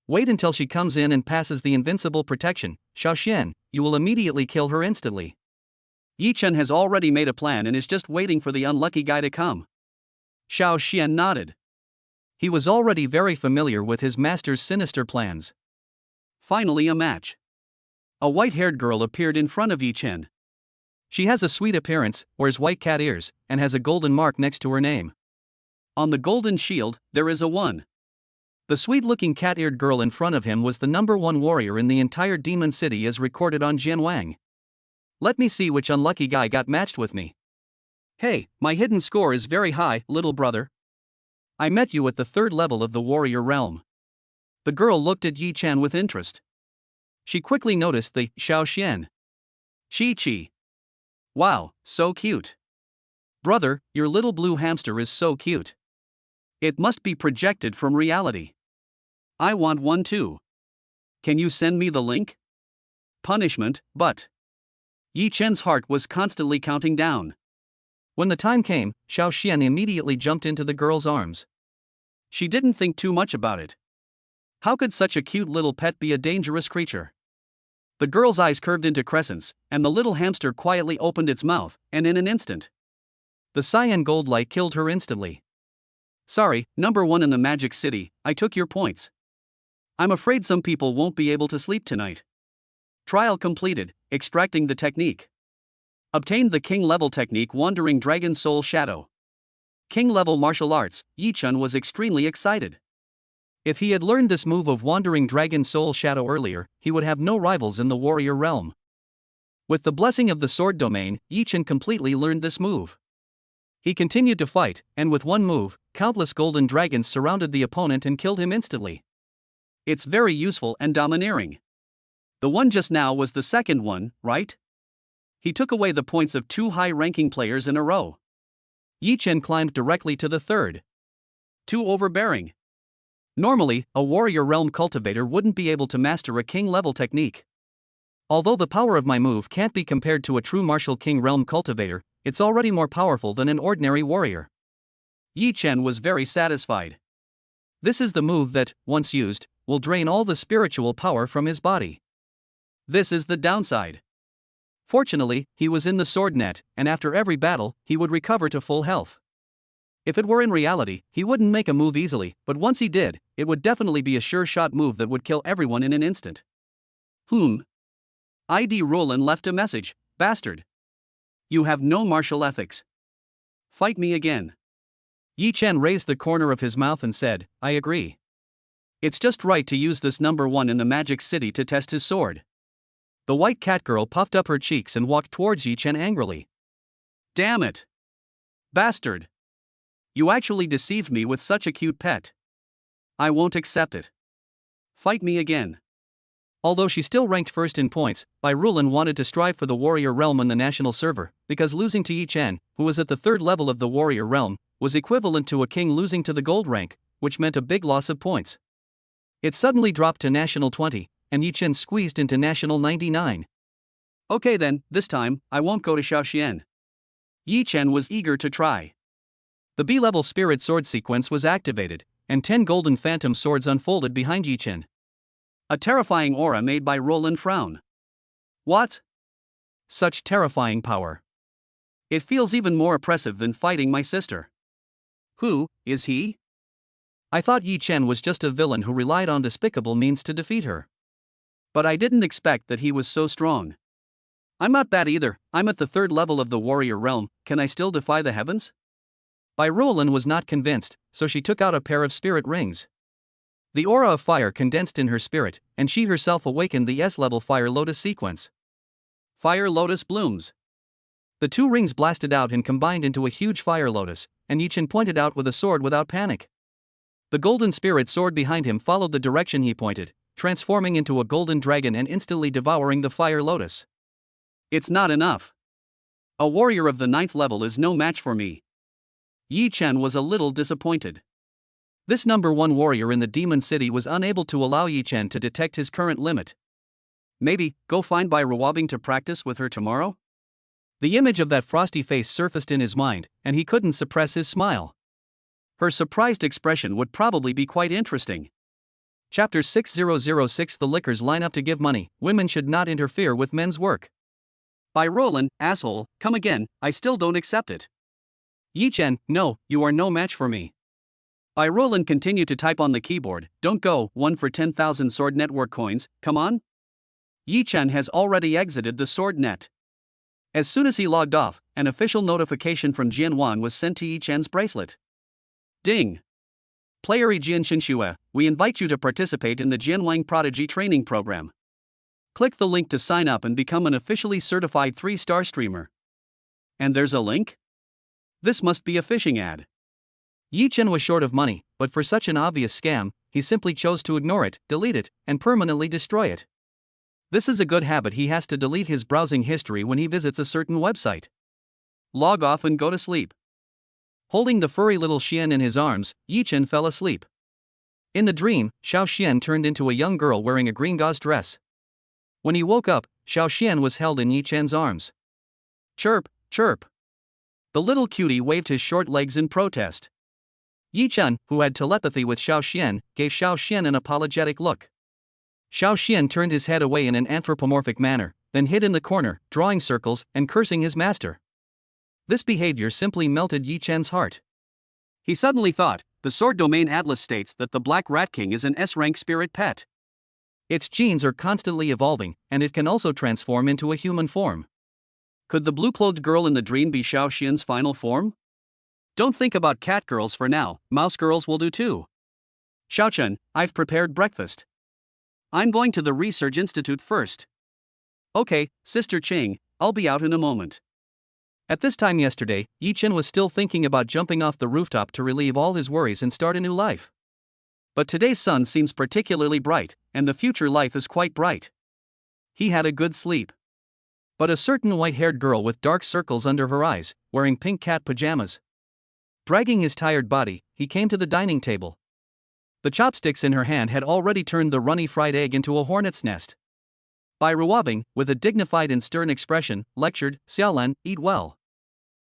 Wait until she comes in and passes the invincible protection, Xiao Xian, you will immediately kill her instantly. Yi-Chen has already made a plan and is just waiting for the unlucky guy to come. Xiao Xian nodded. He was already very familiar with his master's sinister plans. Finally a match. A white-haired girl appeared in front of Yi-Chen. She has a sweet appearance, wears white cat ears, and has a golden mark next to her name. On the golden shield, there is a 1. The sweet-looking cat-eared girl in front of him was the number 1 warrior in the entire Demon City as recorded on Jianwang. Let me see which unlucky guy got matched with me. Hey, my hidden score is very high, little brother. I met you at the 3rd level of the warrior realm. The girl looked at Yi-Chen with interest. She quickly noticed the Xiao Xian. Chi-Chi. Wow, so cute. Brother, your little blue hamster is so cute. It must be projected from reality. I want one too. Can you send me the link? Punishment, but. Yi-Chen's heart was constantly counting down. When the time came, Xiao Xian immediately jumped into the girl's arms. She didn't think too much about it. How could such a cute little pet be a dangerous creature? The girl's eyes curved into crescents, and the little hamster quietly opened its mouth, and in an instant, the cyan gold light killed her instantly. Sorry, number 1 in the Magic City, I took your points. I'm afraid some people won't be able to sleep tonight. Trial completed, extracting the technique. Obtained the king level technique Wandering Dragon Soul Shadow. King level martial arts, Yi-Chen was extremely excited. If he had learned this move of Wandering Dragon Soul Shadow earlier, he would have no rivals in the warrior realm. With the blessing of the sword domain, Yi-Chen completely learned this move. He continued to fight, and with one move, countless golden dragons surrounded the opponent and killed him instantly. It's very useful and domineering. The one just now was the second one, right? He took away the points of 2 high-ranking players in a row. Yi-Chen climbed directly to the 3rd. Too overbearing. Normally, a warrior realm cultivator wouldn't be able to master a king-level technique. Although the power of my move can't be compared to a true martial king realm cultivator, it's already more powerful than an ordinary warrior. Yi-Chen was very satisfied. This is the move that, once used, will drain all the spiritual power from his body. This is the downside. Fortunately, he was in the sword net, and after every battle, he would recover to full health. If it were in reality, he wouldn't make a move easily, but once he did, it would definitely be a sure-shot move that would kill everyone in an instant. ID Roland left a message, bastard. You have no martial ethics. Fight me again. Yi Chen raised the corner of his mouth and said, I agree. It's just right to use this number 1 in the Magic City to test his sword. The white cat girl puffed up her cheeks and walked towards Yi Chen angrily. Damn it! Bastard! You actually deceived me with such a cute pet. I won't accept it. Fight me again. Although she still ranked first in points, Reward wanted to strive for the warrior realm on the national server, because losing to Yi Chen, who was at the 3rd level of the warrior realm, was equivalent to a king losing to the gold rank, which meant a big loss of points. It suddenly dropped to national 20, and Yi Chen squeezed into national 99. Okay then, this time, I won't go to Shaoxian. Yi Chen was eager to try. The B-level spirit sword sequence was activated, and 10 golden phantom swords unfolded behind Yi Chen. A terrifying aura made by Roland frown. What? Such terrifying power. It feels even more oppressive than fighting my sister. Who is he? I thought Yi Chen was just a villain who relied on despicable means to defeat her. But I didn't expect that he was so strong. I'm not that either, I'm at the 3rd level of the warrior realm, can I still defy the heavens? Roland was not convinced, so she took out a pair of spirit rings. The aura of fire condensed in her spirit, and she herself awakened the S-level Fire Lotus sequence. Fire Lotus blooms. The 2 rings blasted out and combined into a huge Fire Lotus, and Yi Chen pointed out with a sword without panic. The golden spirit sword behind him followed the direction he pointed, transforming into a golden dragon and instantly devouring the Fire Lotus. It's not enough. A warrior of the 9th level is no match for me. Yi Chen was a little disappointed. This number 1 warrior in the Demon City was unable to allow Yi Chen to detect his current limit. Maybe, go find Reward to practice with her tomorrow? The image of that frosty face surfaced in his mind, and he couldn't suppress his smile. Her surprised expression would probably be quite interesting. Chapter 6006 The Lickers line up to give money, women should not interfere with men's work. By Roland, asshole, come again, I still don't accept it. Yi Chen, no, you are no match for me. Roland continued to type on the keyboard, don't go, 1 for 10,000 sword network coins, come on? Yi Chen has already exited the sword net. As soon as he logged off, an official notification from Jianwan was sent to Yi Chen's bracelet. Ding! Player Jian Xinxue, we invite you to participate in the Jianwang Prodigy training program. Click the link to sign up and become an officially certified 3-star streamer. And there's a link? This must be a phishing ad. Yi Chen was short of money, but for such an obvious scam, he simply chose to ignore it, delete it, and permanently destroy it. This is a good habit. He has to delete his browsing history when he visits a certain website. Log off and go to sleep. Holding the furry little Xian in his arms, Yi Chen fell asleep. In the dream, Xiao Xian turned into a young girl wearing a green gauze dress. When he woke up, Xiao Xian was held in Yi Chen's arms. Chirp, chirp. The little cutie waved his short legs in protest. Yi Chen, who had telepathy with Xiao Xian, gave Xiao Xian an apologetic look. Xiao Xian turned his head away in an anthropomorphic manner, then hid in the corner, drawing circles and cursing his master. This behavior simply melted Yi Chen's heart. He suddenly thought, the Sword Domain Atlas states that the Black Rat King is an S-rank spirit pet. Its genes are constantly evolving, and it can also transform into a human form. Could the blue-clothed girl in the dream be Xiao Xian's final form? Don't think about cat girls for now, mouse girls will do too. Xiao Chen, I've prepared breakfast. I'm going to the Research Institute first. Okay, Sister Ching, I'll be out in a moment. At this time yesterday, Yi Chen was still thinking about jumping off the rooftop to relieve all his worries and start a new life. But today's sun seems particularly bright, and the future life is quite bright. He had a good sleep. But a certain white-haired girl with dark circles under her eyes, wearing pink cat pajamas. Dragging his tired body, he came to the dining table. The chopsticks in her hand had already turned the runny fried egg into a hornet's nest. Reward, with a dignified and stern expression, lectured, Xiaolan, eat well.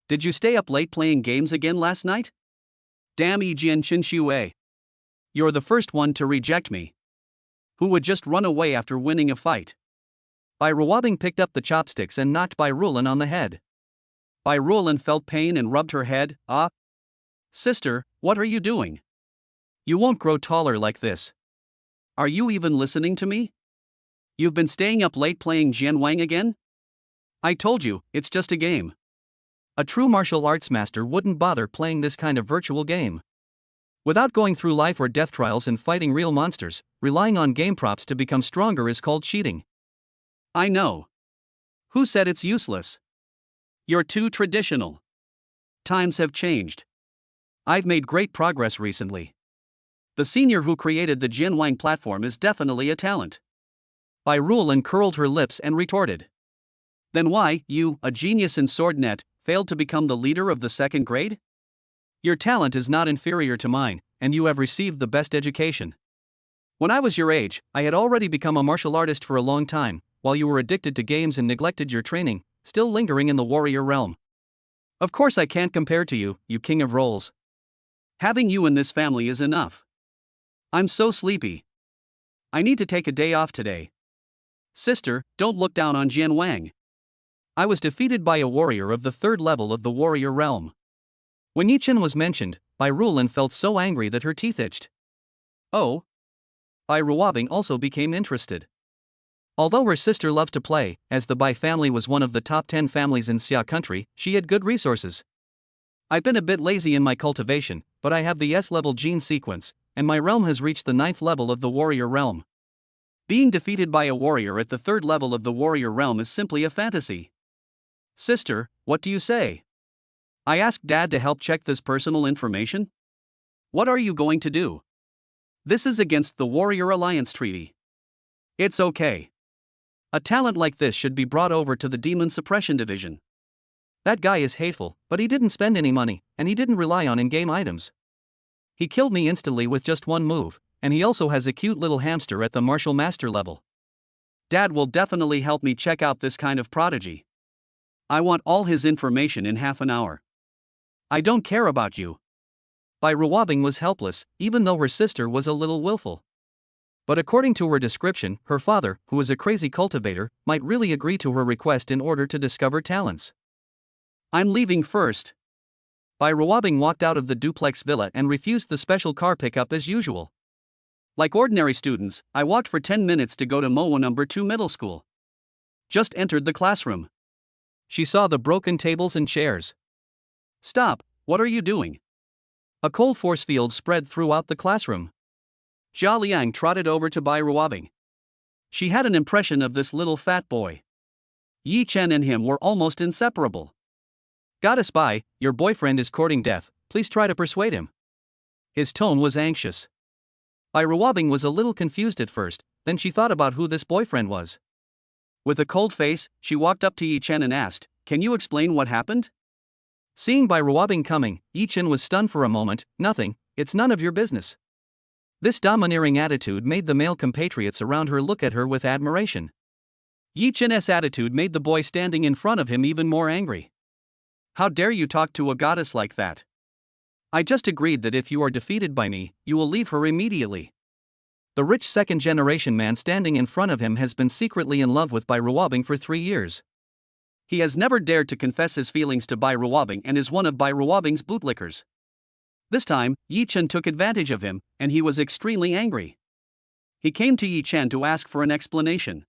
Did you stay up late playing games again last night? Damn Yijian Xinxue. You're the first one to reject me. Who would just run away after winning a fight? Reward picked up the chopsticks and knocked Roland on the head. Roland felt pain and rubbed her head. Ah! Sister, what are you doing? You won't grow taller like this. Are you even listening to me? You've been staying up late playing Jianwang again? I told you, it's just a game. A true martial arts master wouldn't bother playing this kind of virtual game. Without going through life or death trials and fighting real monsters, relying on game props to become stronger is called cheating. I know. Who said it's useless? You're too traditional. Times have changed. I've made great progress recently. The senior who created the Jianwang platform is definitely a talent. Bai Ruolin curled her lips and retorted. Then why, you, a genius in swordnet, failed to become the leader of the second grade? Your talent is not inferior to mine, and you have received the best education. When I was your age, I had already become a martial artist for a long time, while you were addicted to games and neglected your training, still lingering in the warrior realm. Of course I can't compare to you, you king of roles. Having you in this family is enough. I'm so sleepy. I need to take a day off today. Sister, don't look down on Jianwang. I was defeated by a warrior of the third level of the warrior realm. When Yichen was mentioned, Bai Ruolin felt so angry that her teeth itched. Oh? Bai Ruobing also became interested. Although her sister loved to play, as the Bai family was one of the top 10 families in Xia country, she had good resources. I've been a bit lazy in my cultivation, but I have the S-level gene sequence, and my realm has reached the 9th level of the warrior realm. Being defeated by a warrior at the 3rd level of the warrior realm is simply a fantasy. Sister, what do you say? I asked Dad to help check this personal information? What are you going to do? This is against the Warrior Alliance Treaty. It's okay. A talent like this should be brought over to the Demon Suppression Division. That guy is hateful, but he didn't spend any money, and he didn't rely on in-game items. He killed me instantly with just one move, and he also has a cute little hamster at the martial master level. Dad will definitely help me check out this kind of prodigy. I want all his information in half an hour. I don't care about you. Bai Ruobing was helpless, even though her sister was a little willful. But according to her description, her father, who is a crazy cultivator, might really agree to her request in order to discover talents. I'm leaving first. Bai Ruobing walked out of the duplex villa and refused the special car pickup as usual. Like ordinary students, I walked for 10 minutes to go to Mowo No. 2 middle school. Just entered the classroom. She saw the broken tables and chairs. Stop, what are you doing? A cold force field spread throughout the classroom. Jia Liang trotted over to Bai Ruobing. She had an impression of this little fat boy. Yi Chen and him were almost inseparable. Goddess Bai, your boyfriend is courting death, please try to persuade him. His tone was anxious. Bai Ruobing was a little confused at first, then she thought about who this boyfriend was. With a cold face, she walked up to Yi Chen and asked, "Can you explain what happened?" Seeing Bai Ruobing coming, Yi Chen was stunned for a moment. Nothing, it's none of your business. This domineering attitude made the male compatriots around her look at her with admiration. Yi Chen's attitude made the boy standing in front of him even more angry. How dare you talk to a goddess like that? I just agreed that if you are defeated by me, you will leave her immediately. The rich second-generation man standing in front of him has been secretly in love with Bai Ruobing for 3 years. He has never dared to confess his feelings to Bai Ruobing and is one of Bai Ruobing's bootlickers. This time, Yi Chen took advantage of him, and he was extremely angry. He came to Yi Chen to ask for an explanation.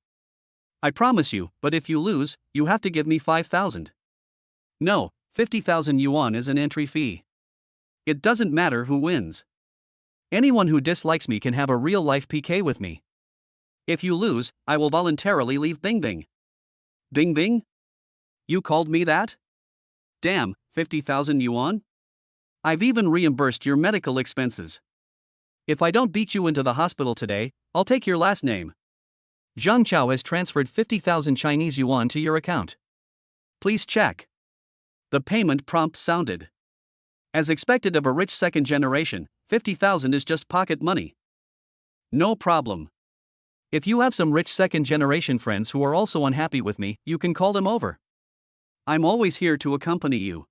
I promise you, but if you lose, you have to give me 5,000. No, 50,000 yuan is an entry fee. It doesn't matter who wins. Anyone who dislikes me can have a real-life PK with me. If you lose, I will voluntarily leave Bing Bing. Bing Bing? You called me that? Damn, 50,000 yuan? I've even reimbursed your medical expenses. If I don't beat you into the hospital today, I'll take your last name. Zhang Chao has transferred 50,000 Chinese yuan to your account. Please check. The payment prompt sounded. As expected of a rich second generation, 50,000 is just pocket money. No problem. If you have some rich second generation friends who are also unhappy with me, you can call them over. I'm always here to accompany you.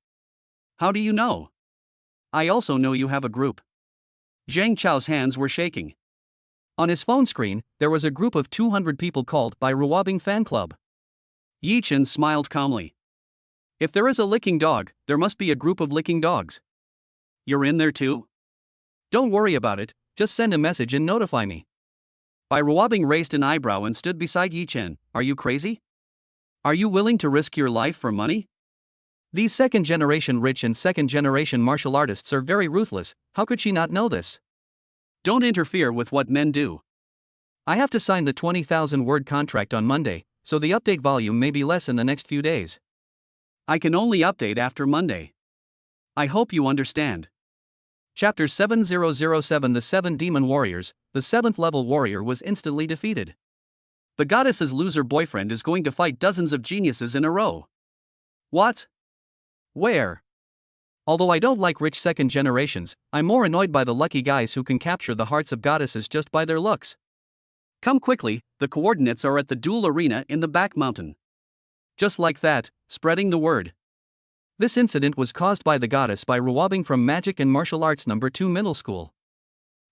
How do you know? I also know you have a group. Zhang Chao's hands were shaking. On his phone screen, there was a group of 200 people called Bai Ruobing Fan Club. Yi Chen smiled calmly. If there is a licking dog, there must be a group of licking dogs. You're in there too? Don't worry about it, just send a message and notify me. Bai Ruobing raised an eyebrow and stood beside Yi Chen. Are you crazy? Are you willing to risk your life for money? These second-generation rich and second-generation martial artists are very ruthless. How could she not know this? Don't interfere with what men do. I have to sign the 20,000-word contract on Monday, so the update volume may be less in the next few days. I can only update after Monday. I hope you understand. Chapter 7007 The Seven Demon Warriors. The 7th level warrior was instantly defeated. The goddess's loser boyfriend is going to fight dozens of geniuses in a row. What? Where? Although I don't like rich second generations, I'm more annoyed by the lucky guys who can capture the hearts of goddesses just by their looks. Come quickly, the coordinates are at the duel arena in the back mountain. Just like that, spreading the word. This incident was caused by the goddess by rewobbing from Magic and Martial Arts No. 2 Middle School.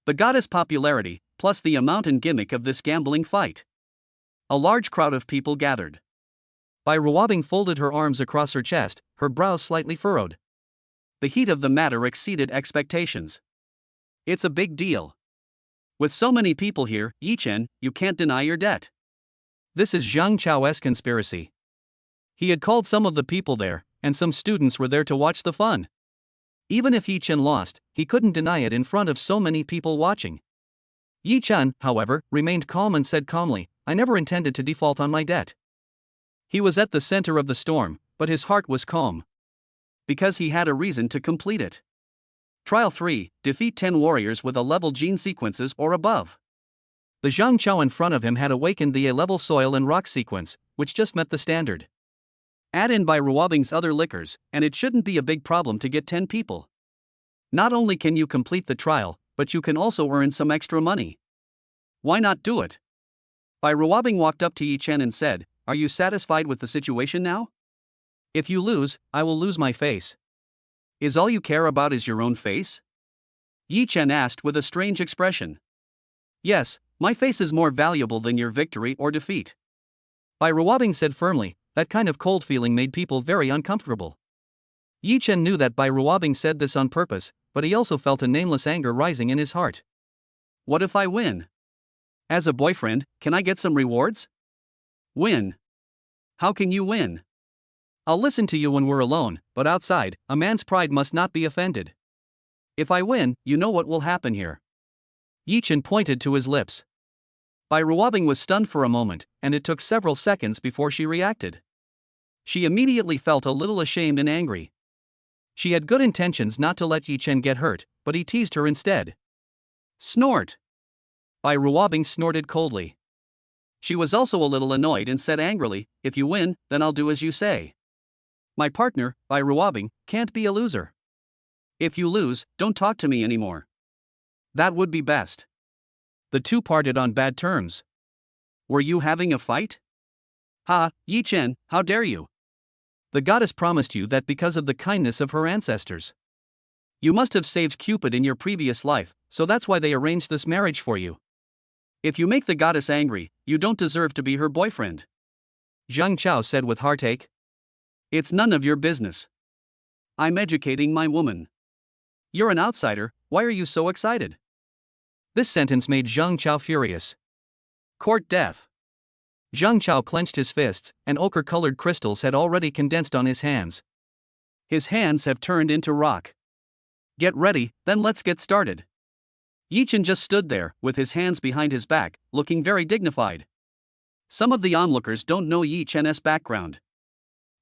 The goddess' popularity, plus the amount and gimmick of this gambling fight. A large crowd of people gathered. By rewobbing folded her arms across her chest, her brows slightly furrowed. The heat of the matter exceeded expectations. It's a big deal. With so many people here, Yi-Chen, you can't deny your debt. This is Zhang Chao's conspiracy. He had called some of the people there, and some students were there to watch the fun. Even if Yi-Chen lost, he couldn't deny it in front of so many people watching. Yi-Chen, however, remained calm and said calmly, I never intended to default on my debt. He was at the center of the storm, but his heart was calm. Because he had a reason to complete it. Trial 3, defeat 10 warriors with A-level gene sequences or above. The Zhang Chao in front of him had awakened the A-level soil and rock sequence, which just met the standard. Add in by rewobbing's other liquors, and it shouldn't be a big problem to get 10 people. Not only can you complete the trial, but you can also earn some extra money. Why not do it? By rewobbing walked up to Yi-Chen and said, Are you satisfied with the situation now? If you lose, I will lose my face. Is all you care about is your own face? Yi-Chen asked with a strange expression. Yes, my face is more valuable than your victory or defeat. By rewobbing said firmly, that kind of cold feeling made people very uncomfortable. Yi-Chen knew that by rewobbing said this on purpose, but he also felt a nameless anger rising in his heart. What if I win? As a boyfriend, can I get some rewards? Win? How can you win? I'll listen to you when we're alone, but outside, a man's pride must not be offended. If I win, you know what will happen here. Yi-Chen pointed to his lips. Bai Ruobing was stunned for a moment, and it took several seconds before she reacted. She immediately felt a little ashamed and angry. She had good intentions not to let Yi-Chen get hurt, but he teased her instead. Snort! Bai Ruobing snorted coldly. She was also a little annoyed and said angrily, if you win, then I'll do as you say. My partner, Bai Ruobing, can't be a loser. If you lose, don't talk to me anymore. That would be best. The two parted on bad terms. Were you having a fight? Ha, Yi-Chen, how dare you? The goddess promised you that because of the kindness of her ancestors. You must have saved Cupid in your previous life, so that's why they arranged this marriage for you. If you make the goddess angry, you don't deserve to be her boyfriend. Zhang Chao said with heartache. It's none of your business. I'm educating my woman. You're an outsider, why are you so excited? This sentence made Zhang Chao furious. Court death. Zhang Chao clenched his fists, and ochre-colored crystals had already condensed on his hands. His hands have turned into rock. Get ready, then let's get started. Yi-Chen just stood there, with his hands behind his back, looking very dignified. Some of the onlookers don't know Yi-Chen's background.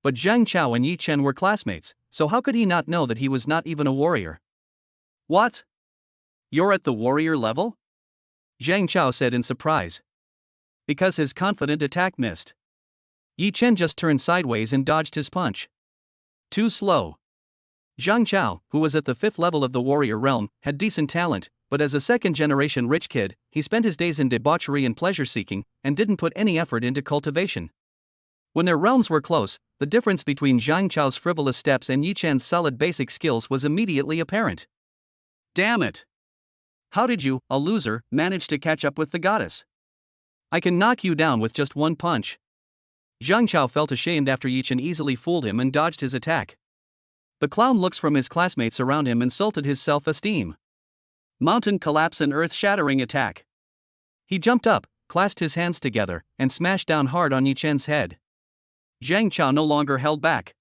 But Zhang Chao and Yi-Chen were classmates, so how could he not know that he was not even a warrior? What? You're at the warrior level? Zhang Chao said in surprise. Because his confident attack missed. Yi-Chen just turned sideways and dodged his punch. Too slow. Zhang Chao, who was at the 5th level of the warrior realm, had decent talent, but as a second-generation rich kid, he spent his days in debauchery and pleasure-seeking, and didn't put any effort into cultivation. When their realms were close, the difference between Zhang Chao's frivolous steps and Yi-Chen's solid basic skills was immediately apparent. Damn it! How did you, a loser, manage to catch up with the goddess? I can knock you down with just one punch. Zhang Chao felt ashamed after Yi-Chen easily fooled him and dodged his attack. The clown looks from his classmates around him insulted his self-esteem. Mountain collapse and earth-shattering attack. He jumped up, clasped his hands together, and smashed down hard on Yi-Chen's head. Zhang Chao no longer held back.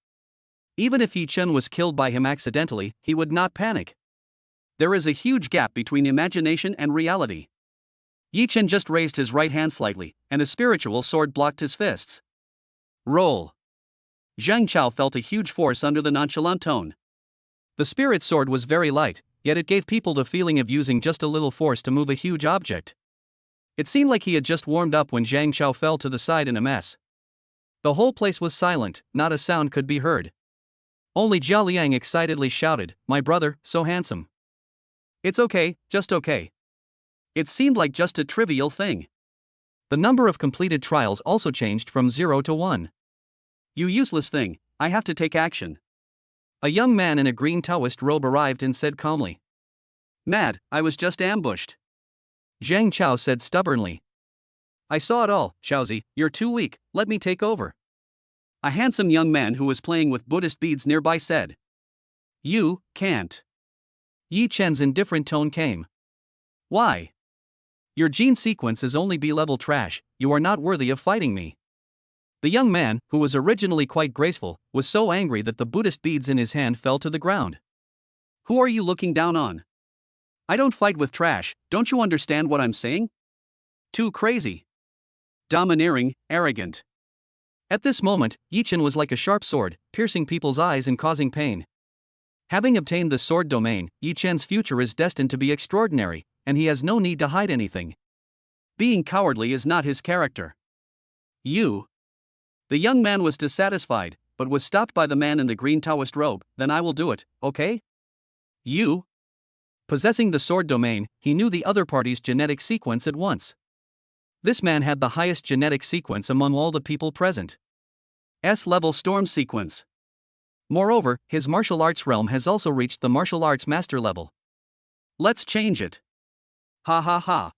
Even if Yi Chen was killed by him accidentally, he would not panic. There is a huge gap between imagination and reality. Yi Chen just raised his right hand slightly, and a spiritual sword blocked his fists. Roll. Zhang Chao felt a huge force under the nonchalant tone. The spirit sword was very light, yet it gave people the feeling of using just a little force to move a huge object. It seemed like he had just warmed up when Zhang Chao fell to the side in a mess. The whole place was silent, not a sound could be heard. Only Jia Liang excitedly shouted, "My brother, so handsome." "It's okay, just okay." It seemed like just a trivial thing. The number of completed trials also changed from 0 to 1. "You useless thing, I have to take action." A young man in a green Taoist robe arrived and said calmly. "Mad, I was just ambushed." Zhang Chao said stubbornly. "I saw it all, Xiaozi, you're too weak, let me take over." A handsome young man who was playing with Buddhist beads nearby said. "You can't." Yi Chen's indifferent tone came. "Why? Your gene sequence is only B-level trash, you are not worthy of fighting me." The young man, who was originally quite graceful, was so angry that the Buddhist beads in his hand fell to the ground. "Who are you looking down on? I don't fight with trash, don't you understand what I'm saying? Too crazy. Domineering, arrogant." At this moment, Yi Chen was like a sharp sword, piercing people's eyes and causing pain. Having obtained the sword domain, Yi Chen's future is destined to be extraordinary, and he has no need to hide anything. Being cowardly is not his character. "You." The young man was dissatisfied, but was stopped by the man in the green Taoist robe. "Then I will do it, okay?" "You." Possessing the sword domain, he knew the other party's genetic sequence at once. This man had the highest genetic sequence among all the people present. S-level storm sequence. Moreover, his martial arts realm has also reached the martial arts master level. "Let's change it." "Ha ha ha."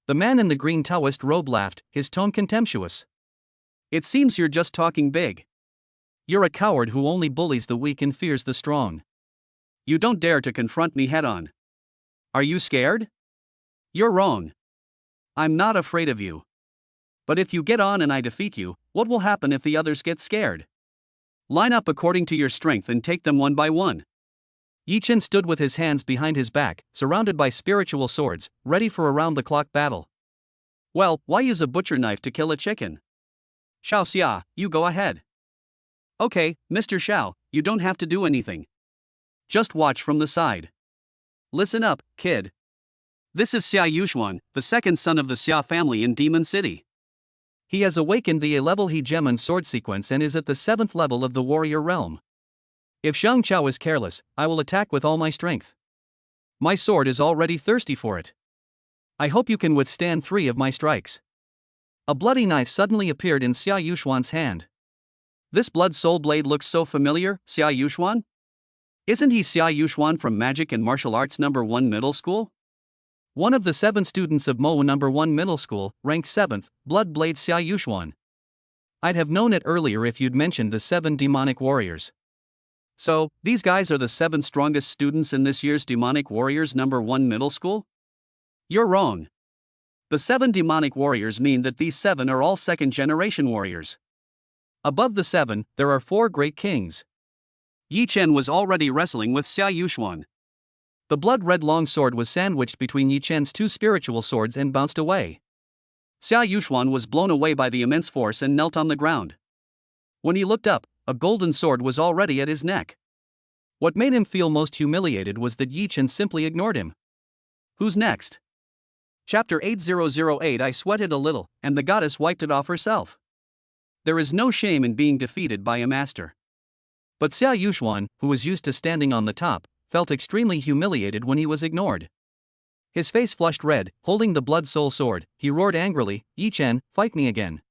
The man in the green Taoist robe laughed, his tone contemptuous. "It seems you're just talking big. You're a coward who only bullies the weak and fears the strong. You don't dare to confront me head-on. Are you scared? You're wrong. I'm not afraid of you. But if you get on and I defeat you, what will happen if the others get scared? Line up according to your strength and take them one by one." Yi Chen stood with his hands behind his back, surrounded by spiritual swords, ready for a round-the-clock battle. "Well, why use a butcher knife to kill a chicken? Xiao Xia, you go ahead." "Okay, Mr. Xiao, you don't have to do anything. Just watch from the side. Listen up, kid. This is Xia Yuxuan, the second son of the Xia family in Demon City. He has awakened the A-level He Gemon sword sequence and is at the 7th level of the warrior realm. If Zhang Chao is careless, I will attack with all my strength. My sword is already thirsty for it. I hope you can withstand 3 of my strikes." A bloody knife suddenly appeared in Xia Yuxuan's hand. "This blood soul blade looks so familiar, Xia Yuxuan? Isn't he Xia Yuxuan from Magic and Martial Arts No. 1 Middle School?" One of the 7 students of Mo No. 1 Middle School, ranked 7th, Blood Blade Xia Yuxuan. "I'd have known it earlier if you'd mentioned the 7 demonic warriors." "So, these guys are the 7 strongest students in this year's Demonic Warriors No. 1 Middle School?" "You're wrong. The 7 demonic warriors mean that these 7 are all second-generation warriors. Above the 7, there are 4 great kings." Yi Chen was already wrestling with Xia Yuxuan. The blood-red longsword was sandwiched between Yi Chen's 2 spiritual swords and bounced away. Xia Yuxuan was blown away by the immense force and knelt on the ground. When he looked up, a golden sword was already at his neck. What made him feel most humiliated was that Yi Chen simply ignored him. Who's next? Chapter 8008. I sweated a little, and the goddess wiped it off herself. There is no shame in being defeated by a master. But Xia Yuxuan, who was used to standing on the top, felt extremely humiliated when he was ignored. His face flushed red, holding the blood soul sword, he roared angrily, "Yi Chen, fight me again.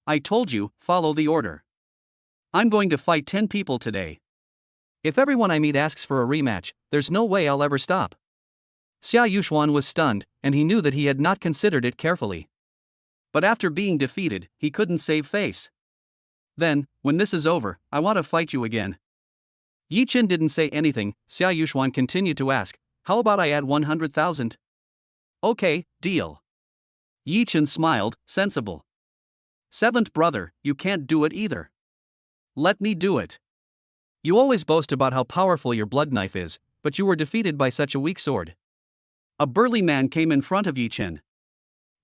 I told you, follow the order. I'm going to fight 10 people today. If everyone I meet asks for a rematch, there's no way I'll ever stop." Xia Yuxuan was stunned, and he knew that he had not considered it carefully. But after being defeated, he couldn't save face. "Then, when this is over, I want to fight you again." Yi Chen didn't say anything. Xia Yuxuan continued to ask, "How about I add 100,000? Okay, deal." Yi Chen smiled, sensible. "7th brother, you can't do it either. Let me do it." You always boast about how powerful your blood knife is, but you were defeated by such a weak sword. A burly man came in front of Yi Chen.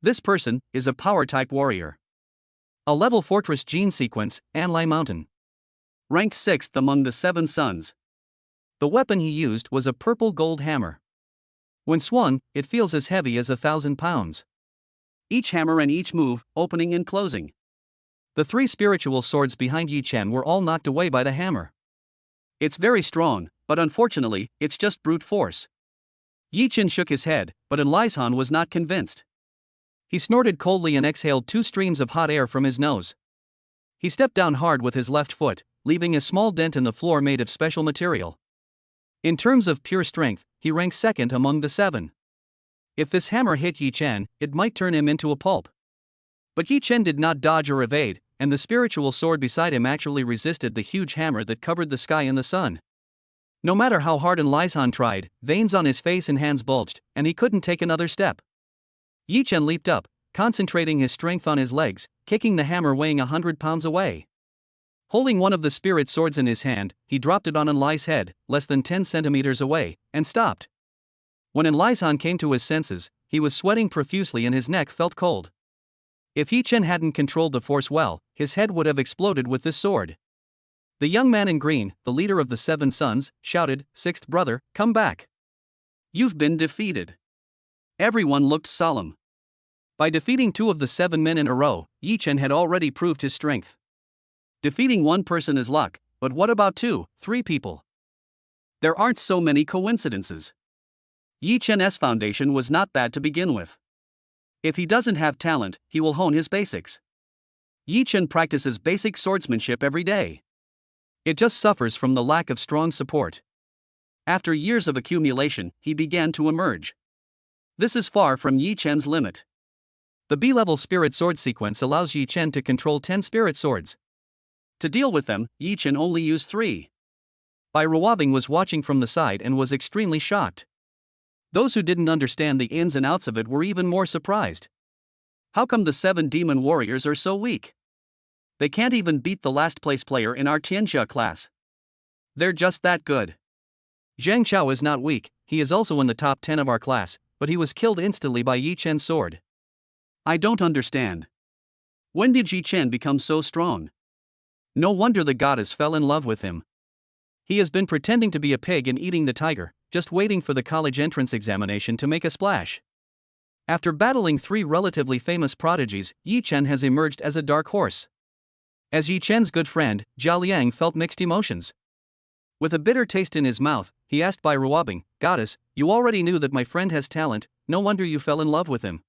This person is a power-type warrior. A level fortress gene sequence, Anlai Mountain. Ranked 6th among the 7 sons. The weapon he used was a purple gold hammer. When swung, it feels as heavy as 1,000 pounds. Each hammer and each move, opening and closing. The 3 spiritual swords behind Yi Chen were all knocked away by the hammer. It's very strong, but unfortunately, it's just brute force. Yi Chen shook his head, but Enlai was not convinced. He snorted coldly and exhaled 2 streams of hot air from his nose. He stepped down hard with his left foot, leaving a small dent in the floor made of special material. In terms of pure strength, he ranks 2nd among the 7. If this hammer hit Yi Chen, it might turn him into a pulp. But Yi Chen did not dodge or evade, and the spiritual sword beside him actually resisted the huge hammer that covered the sky and the sun. No matter how hard Enlai tried, veins on his face and hands bulged, and he couldn't take another step. Yi Chen leaped up, concentrating his strength on his legs, kicking the hammer weighing 100 pounds away. Holding one of the spirit swords in his hand, he dropped it on Enlai's head, less than 10 centimeters away, and stopped. When Enlai came to his senses, he was sweating profusely and his neck felt cold. If Yi Chen hadn't controlled the force well, his head would have exploded with this sword. The young man in green, the leader of the 7 sons, shouted, "Sixth brother, come back. You've been defeated." Everyone looked solemn. By defeating 2 of the 7 men in a row, Yi Chen had already proved his strength. Defeating 1 person is luck, but what about 2, 3 people? There aren't so many coincidences. Yi Chen's foundation was not bad to begin with. If he doesn't have talent, he will hone his basics. Yi Chen practices basic swordsmanship every day. It just suffers from the lack of strong support. After years of accumulation, he began to emerge. This is far from Yi Chen's limit. The B-level spirit sword sequence allows Yi Chen to control 10 spirit swords. To deal with them, Yi Chen only used 3. part.Reward was watching from the side and was extremely shocked. Those who didn't understand the ins and outs of it were even more surprised. How come the 7 demon warriors are so weak? They can't even beat the last place player in our Tianxia class. They're just that good. Zhang Xiao is not weak, he is also in the top 10 of our class, but he was killed instantly by Yi Chen's sword. I don't understand. When did Yi Chen become so strong? No wonder the goddess fell in love with him. He has been pretending to be a pig and eating the tiger, just waiting for the college entrance examination to make a splash. After battling 3 relatively famous prodigies, Yi Chen has emerged as a dark horse. As Yi Chen's good friend, Zhao Liang felt mixed emotions. With a bitter taste in his mouth, he asked part.Reward, "Goddess, you already knew that my friend has talent, no wonder you fell in love with him."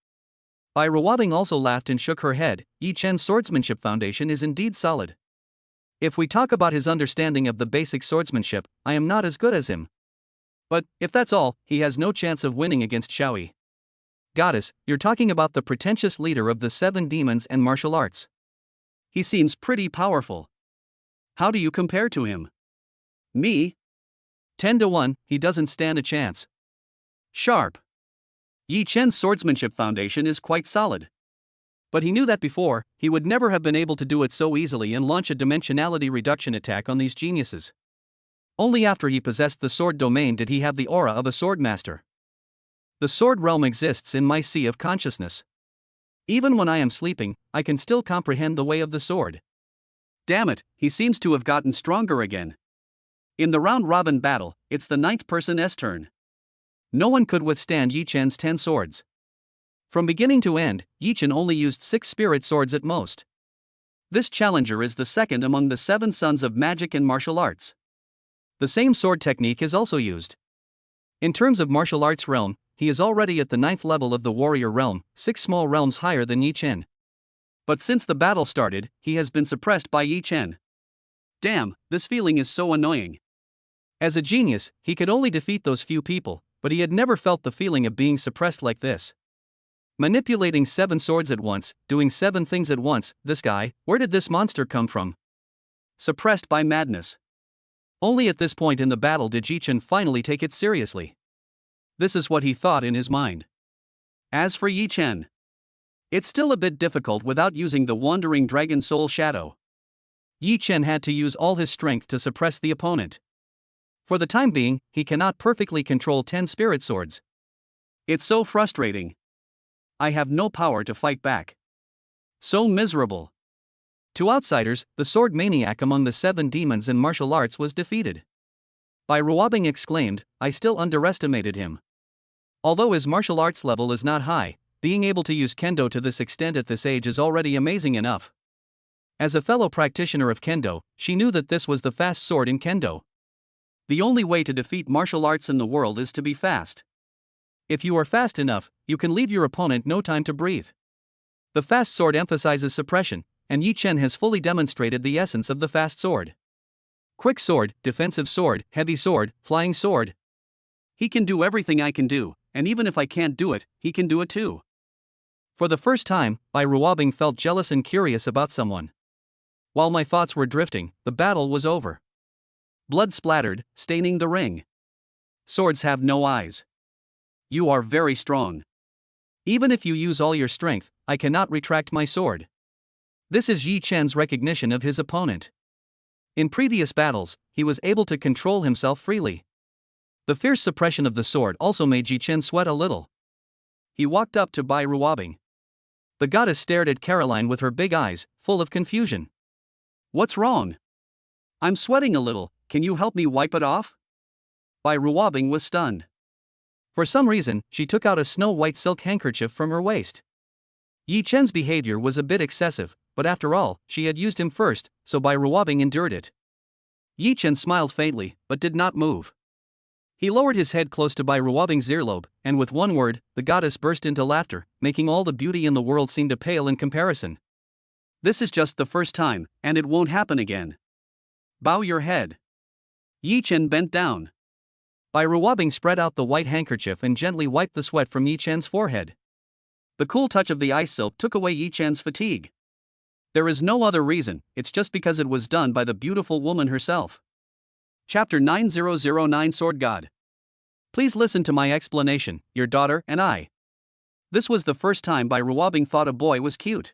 part.Reward also laughed and shook her head. Yi Chen's swordsmanship foundation is indeed solid. If we talk about his understanding of the basic swordsmanship, I am not as good as him. But, if that's all, he has no chance of winning against Xiaoyi. Goddess, you're talking about the pretentious leader of the 7 demons and martial arts. He seems pretty powerful. How do you compare to him? Me? 10 to 1, he doesn't stand a chance. Sharp. Yi Chen's swordsmanship foundation is quite solid. But he knew that before, he would never have been able to do it so easily and launch a dimensionality reduction attack on these geniuses. Only after he possessed the sword domain did he have the aura of a sword master. The sword realm exists in my sea of consciousness. Even when I am sleeping, I can still comprehend the way of the sword. Damn it, he seems to have gotten stronger again. In the round-robin battle, it's the 9th person's turn. No one could withstand Yi Chen's 10 swords. From beginning to end, Yi Chen only used 6 spirit swords at most. This challenger is the 2nd among the 7 sons of magic and martial arts. The same sword technique is also used. In terms of martial arts realm, he is already at the 9th level of the warrior realm, 6 small realms higher than Yi Chen. But since the battle started, he has been suppressed by Yi Chen. Damn, this feeling is so annoying. As a genius, he could only defeat those few people, but he had never felt the feeling of being suppressed like this. Manipulating 7 swords at once, doing 7 things at once, this guy, where did this monster come from? Suppressed by madness. Only at this point in the battle did Yi Chen finally take it seriously. This is what he thought in his mind. As for Yi Chen, it's still a bit difficult without using the Wandering Dragon Soul Shadow. Yi Chen had to use all his strength to suppress the opponent. For the time being, he cannot perfectly control 10 spirit swords. It's so frustrating. I have no power to fight back. So miserable. To outsiders, the sword maniac among the 7 demons in martial arts was defeated. Ruobing exclaimed, I still underestimated him. Although his martial arts level is not high, being able to use kendo to this extent at this age is already amazing enough. As a fellow practitioner of kendo, she knew that this was the fast sword in kendo. The only way to defeat martial arts in the world is to be fast. If you are fast enough, you can leave your opponent no time to breathe. The fast sword emphasizes suppression, and Yi Chen has fully demonstrated the essence of the fast sword. Quick sword, defensive sword, heavy sword, flying sword. He can do everything I can do, and even if I can't do it, he can do it too. For the first time, Ruobing felt jealous and curious about someone. While my thoughts were drifting, the battle was over. Blood splattered, staining the ring. Swords have no eyes. You are very strong. Even if you use all your strength, I cannot retract my sword. This is Yi Chen's recognition of his opponent. In previous battles, he was able to control himself freely. The fierce suppression of the sword also made Yi Chen sweat a little. He walked up to Ruobing. The goddess stared at Caroline with her big eyes, full of confusion. What's wrong? I'm sweating a little, can you help me wipe it off? Ruobing was stunned. For some reason, she took out a snow-white silk handkerchief from her waist. Yi Chen's behavior was a bit excessive, but after all, she had used him first, so Ruobing endured it. Yi Chen smiled faintly, but did not move. He lowered his head close to Ruobing's earlobe, and with one word, the goddess burst into laughter, making all the beauty in the world seem to pale in comparison. This is just the first time, and it won't happen again. Bow your head. Yi Chen bent down. Ruobing spread out the white handkerchief and gently wiped the sweat from Yi Chen's forehead. The cool touch of the ice silk took away Yi Chen's fatigue. There is no other reason, it's just because it was done by the beautiful woman herself. Chapter 9009 Sword God. Please listen to my explanation, your daughter and I. This was the first time Ruobing thought a boy was cute.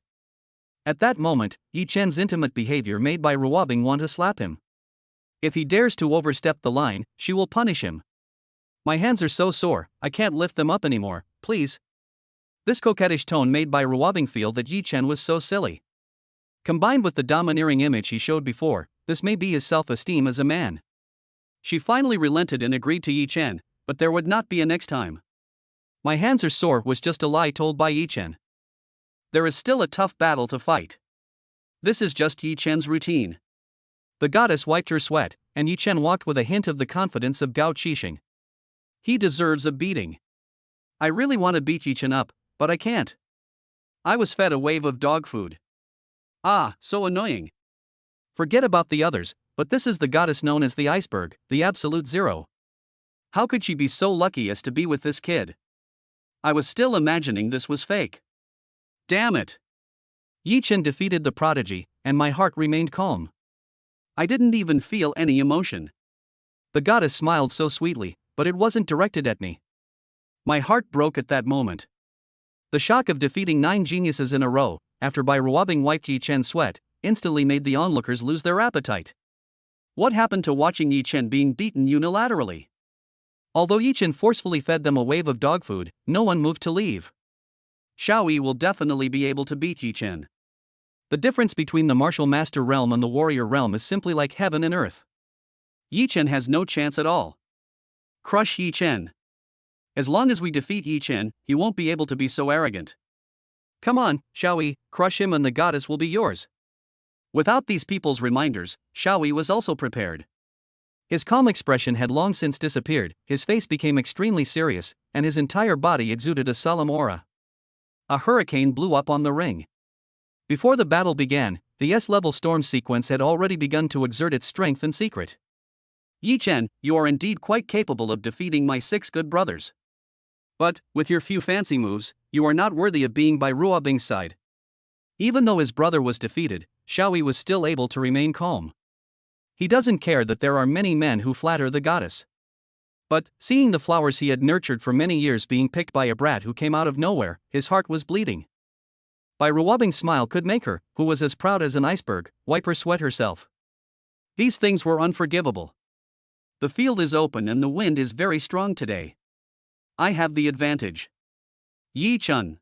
At that moment, Yi Chen's intimate behavior made Ruobing want to slap him. If he dares to overstep the line, she will punish him. My hands are so sore, I can't lift them up anymore, please. This coquettish tone made Ruobing feel that Yi Chen was so silly. Combined with the domineering image he showed before, this may be his self-esteem as a man. She finally relented and agreed to Yi Chen, but there would not be a next time. My hands are sore was just a lie told by Yi Chen. There is still a tough battle to fight. This is just Yi Chen's routine. The goddess wiped her sweat, and Yi Chen walked with a hint of the confidence of Gao Qixing. He deserves a beating. I really want to beat Yi Chen up, but I can't. I was fed a wave of dog food. Ah, so annoying. Forget about the others, but this is the goddess known as the iceberg, the absolute zero. How could she be so lucky as to be with this kid? I was still imagining this was fake. Damn it. Yi Chen defeated the prodigy, and my heart remained calm. I didn't even feel any emotion. The goddess smiled so sweetly, but it wasn't directed at me. My heart broke at that moment. The shock of defeating 9 geniuses in a row, after Ruobing wiped Yi Chen's sweat, instantly made the onlookers lose their appetite. What happened to watching Yi Chen being beaten unilaterally? Although Yi Chen forcefully fed them a wave of dog food, no one moved to leave. Xiaoyi will definitely be able to beat Yi Chen. The difference between the martial master realm and the warrior realm is simply like heaven and earth. Yi Chen has no chance at all. Crush Yi Chen. As long as we defeat Yi Chen, he won't be able to be so arrogant. Come on, Xiaoyi, crush him and the goddess will be yours. Without these people's reminders, Xiaoyi was also prepared. His calm expression had long since disappeared, his face became extremely serious, and his entire body exuded a solemn aura. A hurricane blew up on the ring. Before the battle began, the S-level storm sequence had already begun to exert its strength in secret. Yi Chen, you are indeed quite capable of defeating my 6 good brothers. But, with your few fancy moves, you are not worthy of being by Ruobing's side. Even though his brother was defeated, Xiaoyi was still able to remain calm. He doesn't care that there are many men who flatter the goddess. But, seeing the flowers he had nurtured for many years being picked by a brat who came out of nowhere, his heart was bleeding. By smile could make her, who was as proud as an iceberg, wipe her sweat herself. These things were unforgivable. The field is open and the wind is very strong today. I have the advantage. Yi Chun.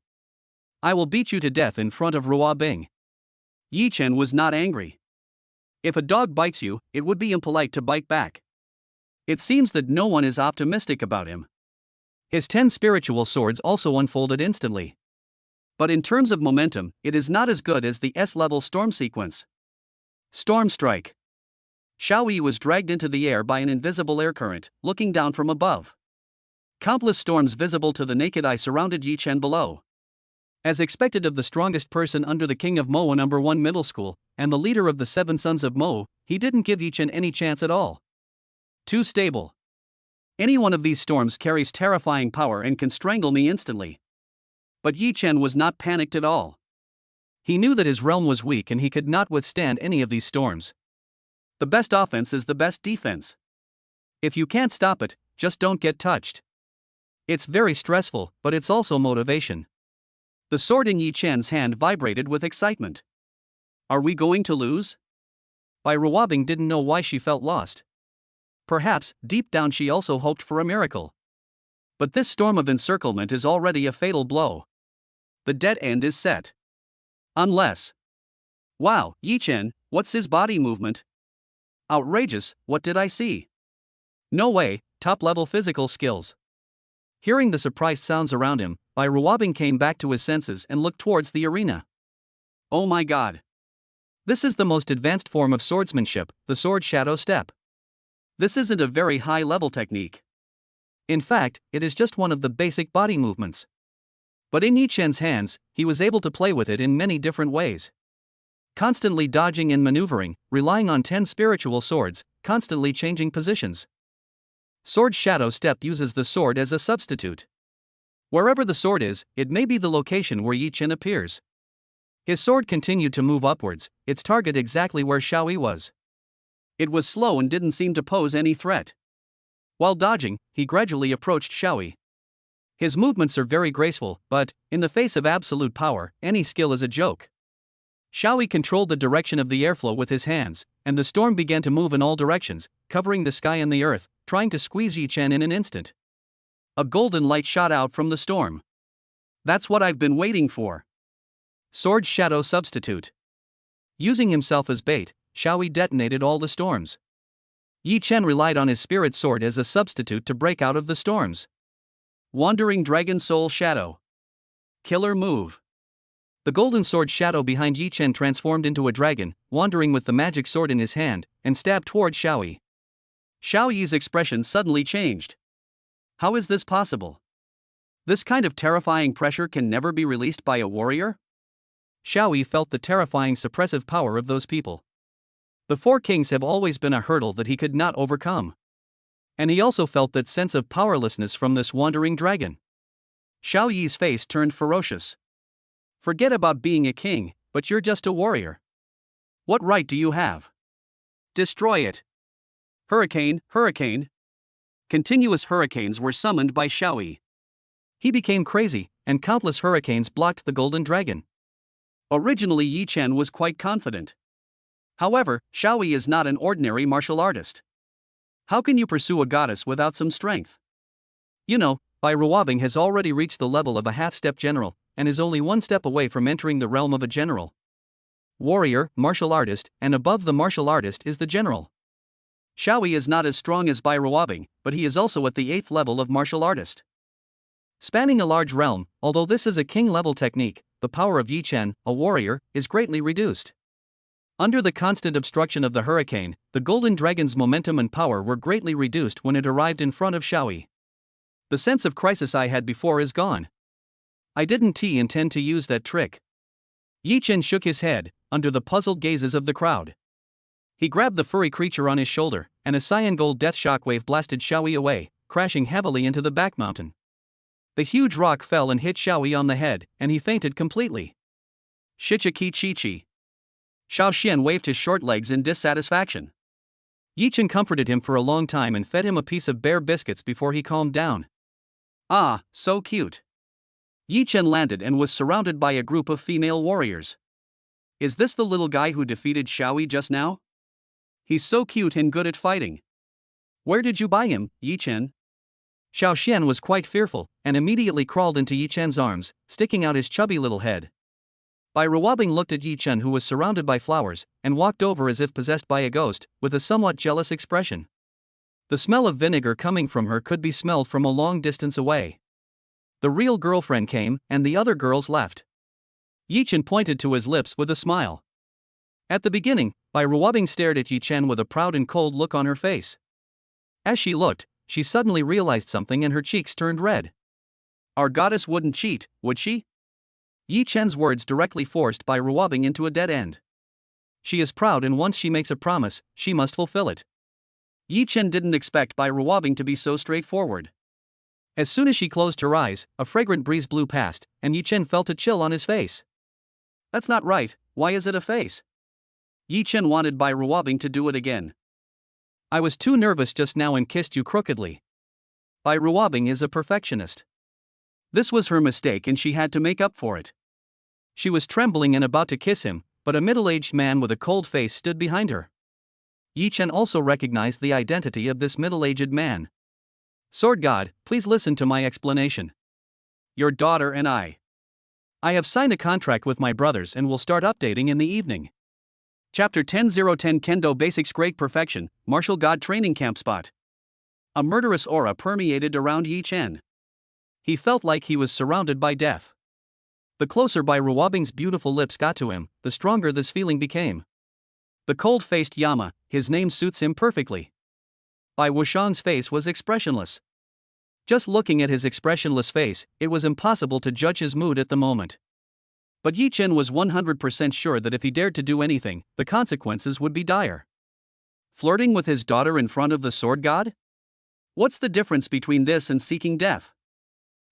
I will beat you to death in front of Ruobing. Yi Chen was not angry. If a dog bites you, it would be impolite to bite back. It seems that no one is optimistic about him. His 10 spiritual swords also unfolded instantly. But in terms of momentum, it is not as good as the S-level storm sequence. Storm Strike. Xiao Yi was dragged into the air by an invisible air current, looking down from above. Countless storms visible to the naked eye surrounded Yi Chen below. As expected of the strongest person under the king of Mo No. 1 middle school, and the leader of the 7 sons of Mo, he didn't give Yi Chen any chance at all. Too stable. Any one of these storms carries terrifying power and can strangle me instantly. But Yi Chen was not panicked at all. He knew that his realm was weak and he could not withstand any of these storms. The best offense is the best defense. If you can't stop it, just don't get touched. It's very stressful, but it's also motivation. The sword in Yi Chen's hand vibrated with excitement. Are we going to lose? Ruobing didn't know why she felt lost. Perhaps, deep down she also hoped for a miracle. But this storm of encirclement is already a fatal blow. The dead end is set. Unless. Wow, Yi Chen, what's his body movement? Outrageous, what did I see? No way, top-level physical skills. Hearing the surprised sounds around him, Ruobing came back to his senses and looked towards the arena. Oh my god. This is the most advanced form of swordsmanship, the sword shadow step. This isn't a very high-level technique. In fact, it is just one of the basic body movements. But in Yi Chen's hands, he was able to play with it in many different ways. Constantly dodging and maneuvering, relying on 10 spiritual swords, constantly changing positions. Sword shadow step uses the sword as a substitute. Wherever the sword is, it may be the location where Yi Chen appears. His sword continued to move upwards, its target exactly where Xiao Yi was. It was slow and didn't seem to pose any threat. While dodging, he gradually approached Xiao Yi. His movements are very graceful, but, in the face of absolute power, any skill is a joke. Xiao Yi controlled the direction of the airflow with his hands, and the storm began to move in all directions, covering the sky and the earth, trying to squeeze Yi Chen in an instant. A golden light shot out from the storm. That's what I've been waiting for. Sword shadow substitute. Using himself as bait, Xiao Yi detonated all the storms. Yi Chen relied on his spirit sword as a substitute to break out of the storms. Wandering Dragon Soul Shadow. Killer move. The golden sword shadow behind Yi Chen transformed into a dragon, wandering with the magic sword in his hand, and stabbed toward Xiao Yi. Xiao Yi's expression suddenly changed. How is this possible? This kind of terrifying pressure can never be released by a warrior? Xiao Yi felt the terrifying suppressive power of those people. The 4 kings have always been a hurdle that he could not overcome. And he also felt that sense of powerlessness from this wandering dragon. Xiao Yi's face turned ferocious. Forget about being a king, but you're just a warrior. What right do you have? Destroy it. Hurricane, hurricane. Continuous hurricanes were summoned by Xiao Yi. He became crazy, and countless hurricanes blocked the golden dragon. Originally Yi Chen was quite confident. However, Xiao Yi is not an ordinary martial artist. How can you pursue a goddess without some strength? You know, Ruobing has already reached the level of a half-step general, and is only 1 step away from entering the realm of a general. Warrior, martial artist, and above the martial artist is the general. Xiao Yi is not as strong as Ruobing, but he is also at the 8th level of martial artist. Spanning a large realm, although this is a king-level technique, the power of Yi Chen, a warrior, is greatly reduced. Under the constant obstruction of the hurricane, the golden dragon's momentum and power were greatly reduced when it arrived in front of Xiao Yi. The sense of crisis I had before is gone. I didn't intend to use that trick. Yi Chen shook his head, under the puzzled gazes of the crowd. He grabbed the furry creature on his shoulder, and a cyan gold death shockwave blasted Xiao Yi away, crashing heavily into the back mountain. The huge rock fell and hit Xiao Yi on the head, and he fainted completely. Shichiki Chi-Chi. Xiao Xian waved his short legs in dissatisfaction. Yi Chen comforted him for a long time and fed him a piece of bear biscuits before he calmed down. Ah, so cute. Yi Chen landed and was surrounded by a group of female warriors. Is this the little guy who defeated Xiaoyi just now? He's so cute and good at fighting. Where did you buy him, Yi Chen? Xiao Xian was quite fearful, and immediately crawled into Yi Chen's arms, sticking out his chubby little head. Ruobing looked at Yi Chen, who was surrounded by flowers, and walked over as if possessed by a ghost, with a somewhat jealous expression. The smell of vinegar coming from her could be smelled from a long distance away. The real girlfriend came, and the other girls left. Yi Chen pointed to his lips with a smile. At the beginning, Ruobing stared at Yi Chen with a proud and cold look on her face. As she looked, she suddenly realized something and her cheeks turned red. Our goddess wouldn't cheat, would she? Yi Chen's words directly forced Ruobing into a dead end. She is proud, and once she makes a promise, she must fulfill it. Yi Chen didn't expect Ruobing to be so straightforward. As soon as she closed her eyes, a fragrant breeze blew past, and Yi Chen felt a chill on his face. That's not right, why is it a face? Yi Chen wanted Ruobing to do it again. I was too nervous just now and kissed you crookedly. Ruobing is a perfectionist. This was her mistake and she had to make up for it. She was trembling and about to kiss him, but a middle-aged man with a cold face stood behind her. Yi Chen also recognized the identity of this middle-aged man. Sword God, please listen to my explanation. Your daughter and I have signed a contract with my brothers and will start updating in the evening. Chapter 10:010 Kendo Basics. Great Perfection, Martial God Training Camp Spot. A murderous aura permeated around Yi Chen. He felt like he was surrounded by death. The closer Ruobing's beautiful lips got to him, the stronger this feeling became. The cold-faced Yama, his name suits him perfectly. Wushang's face was expressionless. Just looking at his expressionless face, it was impossible to judge his mood at the moment. But Yi Chen was 100% sure that if he dared to do anything, the consequences would be dire. Flirting with his daughter in front of the sword god? What's the difference between this and seeking death?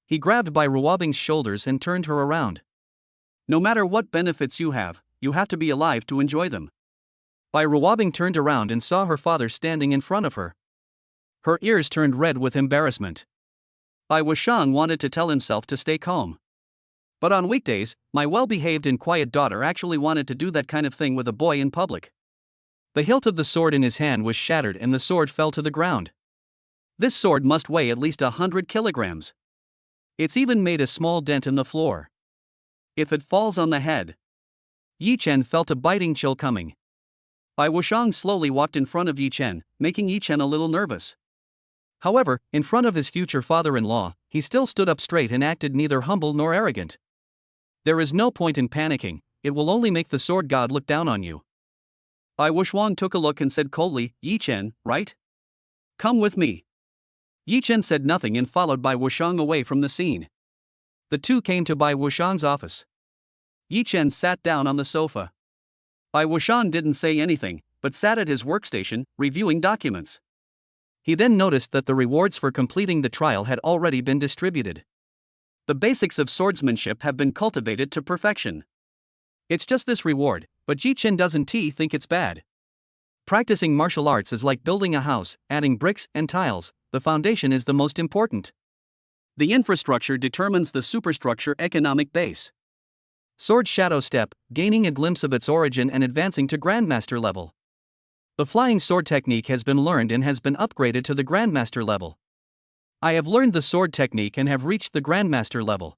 He grabbed Ruobing's shoulders and turned her around. No matter what benefits you have to be alive to enjoy them. Ruobing turned around and saw her father standing in front of her. Her ears turned red with embarrassment. Wushang wanted to tell himself to stay calm. But on weekdays, my well-behaved and quiet daughter actually wanted to do that kind of thing with a boy in public. The hilt of the sword in his hand was shattered and the sword fell to the ground. This sword must weigh at least 100 kilograms. It's even made a small dent in the floor. If it falls on the head. Yi Chen felt a biting chill coming. Wushang slowly walked in front of Yi Chen, making Yi Chen a little nervous. However, in front of his future father-in-law, he still stood up straight and acted neither humble nor arrogant. There is no point in panicking, it will only make the sword god look down on you. Wushang took a look and said coldly, Yi Chen, right? Come with me. Yi Chen said nothing and followed Wushang away from the scene. The two came to Wushang's office. Yi Chen sat down on the sofa. Wushang didn't say anything, but sat at his workstation, reviewing documents. He then noticed that the rewards for completing the trial had already been distributed. The basics of swordsmanship have been cultivated to perfection. It's just this reward, but Yi Chen doesn't think it's bad. Practicing martial arts is like building a house, adding bricks and tiles, the foundation is the most important. The infrastructure determines the superstructure economic base. Sword Shadow Step, gaining a glimpse of its origin and advancing to Grandmaster level. The flying sword technique has been learned and has been upgraded to the Grandmaster level. I have learned the sword technique and have reached the Grandmaster level.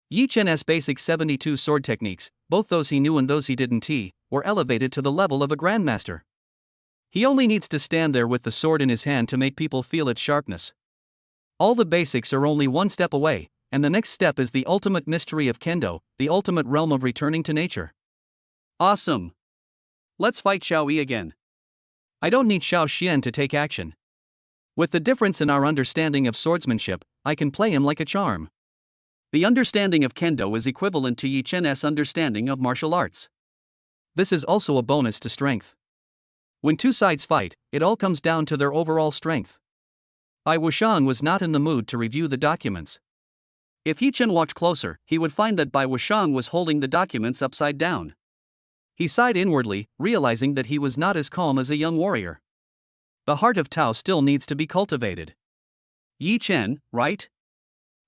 Yi Chen's basic 72 sword techniques, both those he knew and those he didn't, were elevated to the level of a Grandmaster. He only needs to stand there with the sword in his hand to make people feel its sharpness. All the basics are only one step away, and the next step is the ultimate mystery of Kendo, the ultimate realm of returning to nature. Awesome! Let's fight Xiaoyi again. I don't need Xiao Xian to take action. With the difference in our understanding of swordsmanship, I can play him like a charm. The understanding of Kendo is equivalent to Yi Chen's understanding of martial arts. This is also a bonus to strength. When two sides fight, it all comes down to their overall strength. Wushang was not in the mood to review the documents. If Yi Chen walked closer, he would find that Wushang was holding the documents upside down. He sighed inwardly, realizing that he was not as calm as a young warrior. The heart of Tao still needs to be cultivated. Yi Chen, right?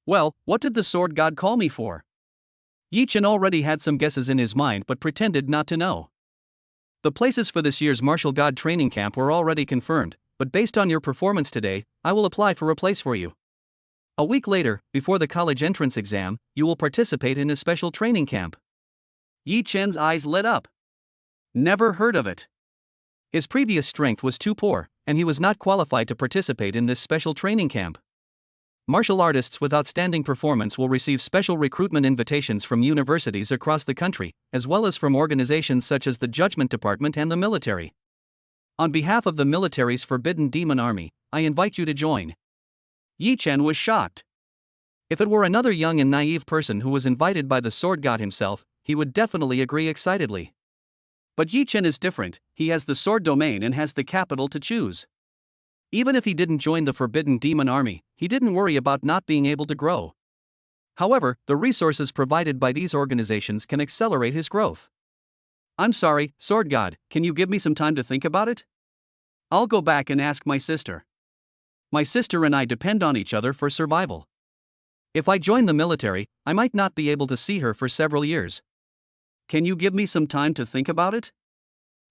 Well, what did the sword god call me for? Yi Chen already had some guesses in his mind but pretended not to know. The places for this year's martial god training camp were already confirmed, but based on your performance today, I will apply for a place for you. A week later, before the college entrance exam, you will participate in a special training camp. Yi Chen's eyes lit up. Never heard of it. His previous strength was too poor, and he was not qualified to participate in this special training camp. Martial artists with outstanding performance will receive special recruitment invitations from universities across the country, as well as from organizations such as the Judgment Department and the military. On behalf of the military's Forbidden Demon Army, I invite you to join. Yi Chen was shocked. If it were another young and naive person who was invited by the sword god himself, he would definitely agree excitedly. But Yi Chen is different. He has the sword domain and has the capital to choose. Even if he didn't join the Forbidden Demon Army, he didn't worry about not being able to grow. However, the resources provided by these organizations can accelerate his growth. I'm sorry, sword god, can you give me some time to think about it? I'll go back and ask my sister. My sister and I depend on each other for survival. If I join the military, I might not be able to see her for several years. Can you give me some time to think about it?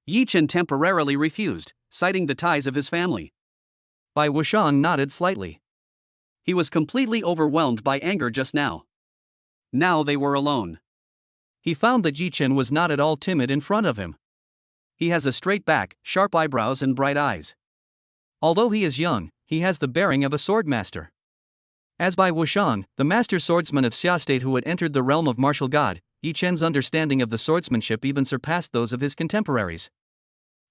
Yi Chen temporarily refused, citing the ties of his family. Bai Wuxiang nodded slightly. He was completely overwhelmed by anger just now. Now they were alone. He found that Yi Chen was not at all timid in front of him. He has a straight back, sharp eyebrows and bright eyes. Although he is young, he has the bearing of a swordmaster. As Bai Wuxiang, the master swordsman of Xia State who had entered the realm of martial god, Yi Chen's understanding of the swordsmanship even surpassed those of his contemporaries.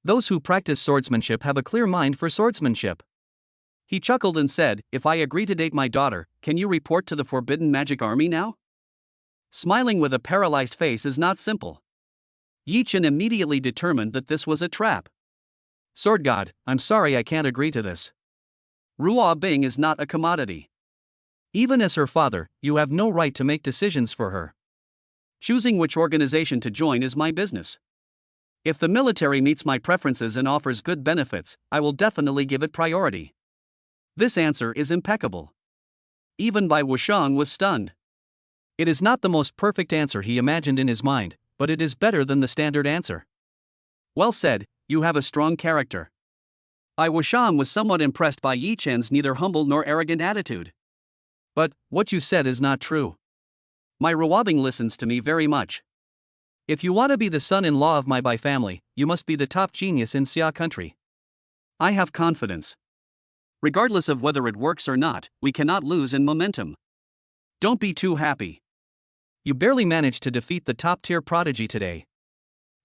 Those who practice swordsmanship have a clear mind for swordsmanship. He chuckled and said, "If I agree to date my daughter, can you report to the Forbidden Magic Army now?" Smiling with a paralyzed face is not simple. Yi Chen immediately determined that this was a trap. Sword god, I'm sorry I can't agree to this. Ruo Bing is not a commodity. Even as her father, you have no right to make decisions for her. Choosing which organization to join is my business. If the military meets my preferences and offers good benefits, I will definitely give it priority. This answer is impeccable. Even Bai Wuxiang was stunned. It is not the most perfect answer he imagined in his mind, but it is better than the standard answer. Well said, you have a strong character. Bai Wuxiang was somewhat impressed by Yi Chen's neither humble nor arrogant attitude. But, what you said is not true. My Ruobing listens to me very much. If you want to be the son-in-law of my Bai family, you must be the top genius in Xia country. I have confidence. Regardless of whether it works or not, we cannot lose in momentum. Don't be too happy. You barely managed to defeat the top-tier prodigy today.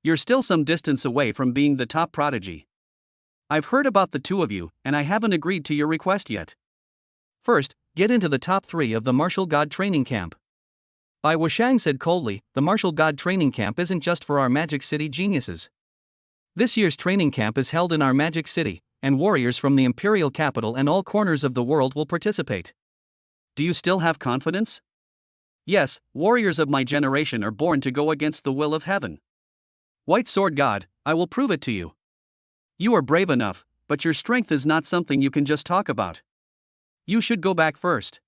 You're still some distance away from being the top prodigy. I've heard about the two of you, and I haven't agreed to your request yet. First, get into the top 3 of the Martial God Training Camp. Bai Wuxiang said coldly, the Martial God Training Camp isn't just for our Magic City geniuses. This year's training camp is held in our Magic City, and warriors from the imperial capital and all corners of the world will participate. Do you still have confidence? Yes, warriors of my generation are born to go against the will of heaven. White Sword God, I will prove it to you. You are brave enough, but your strength is not something you can just talk about. You should go back first.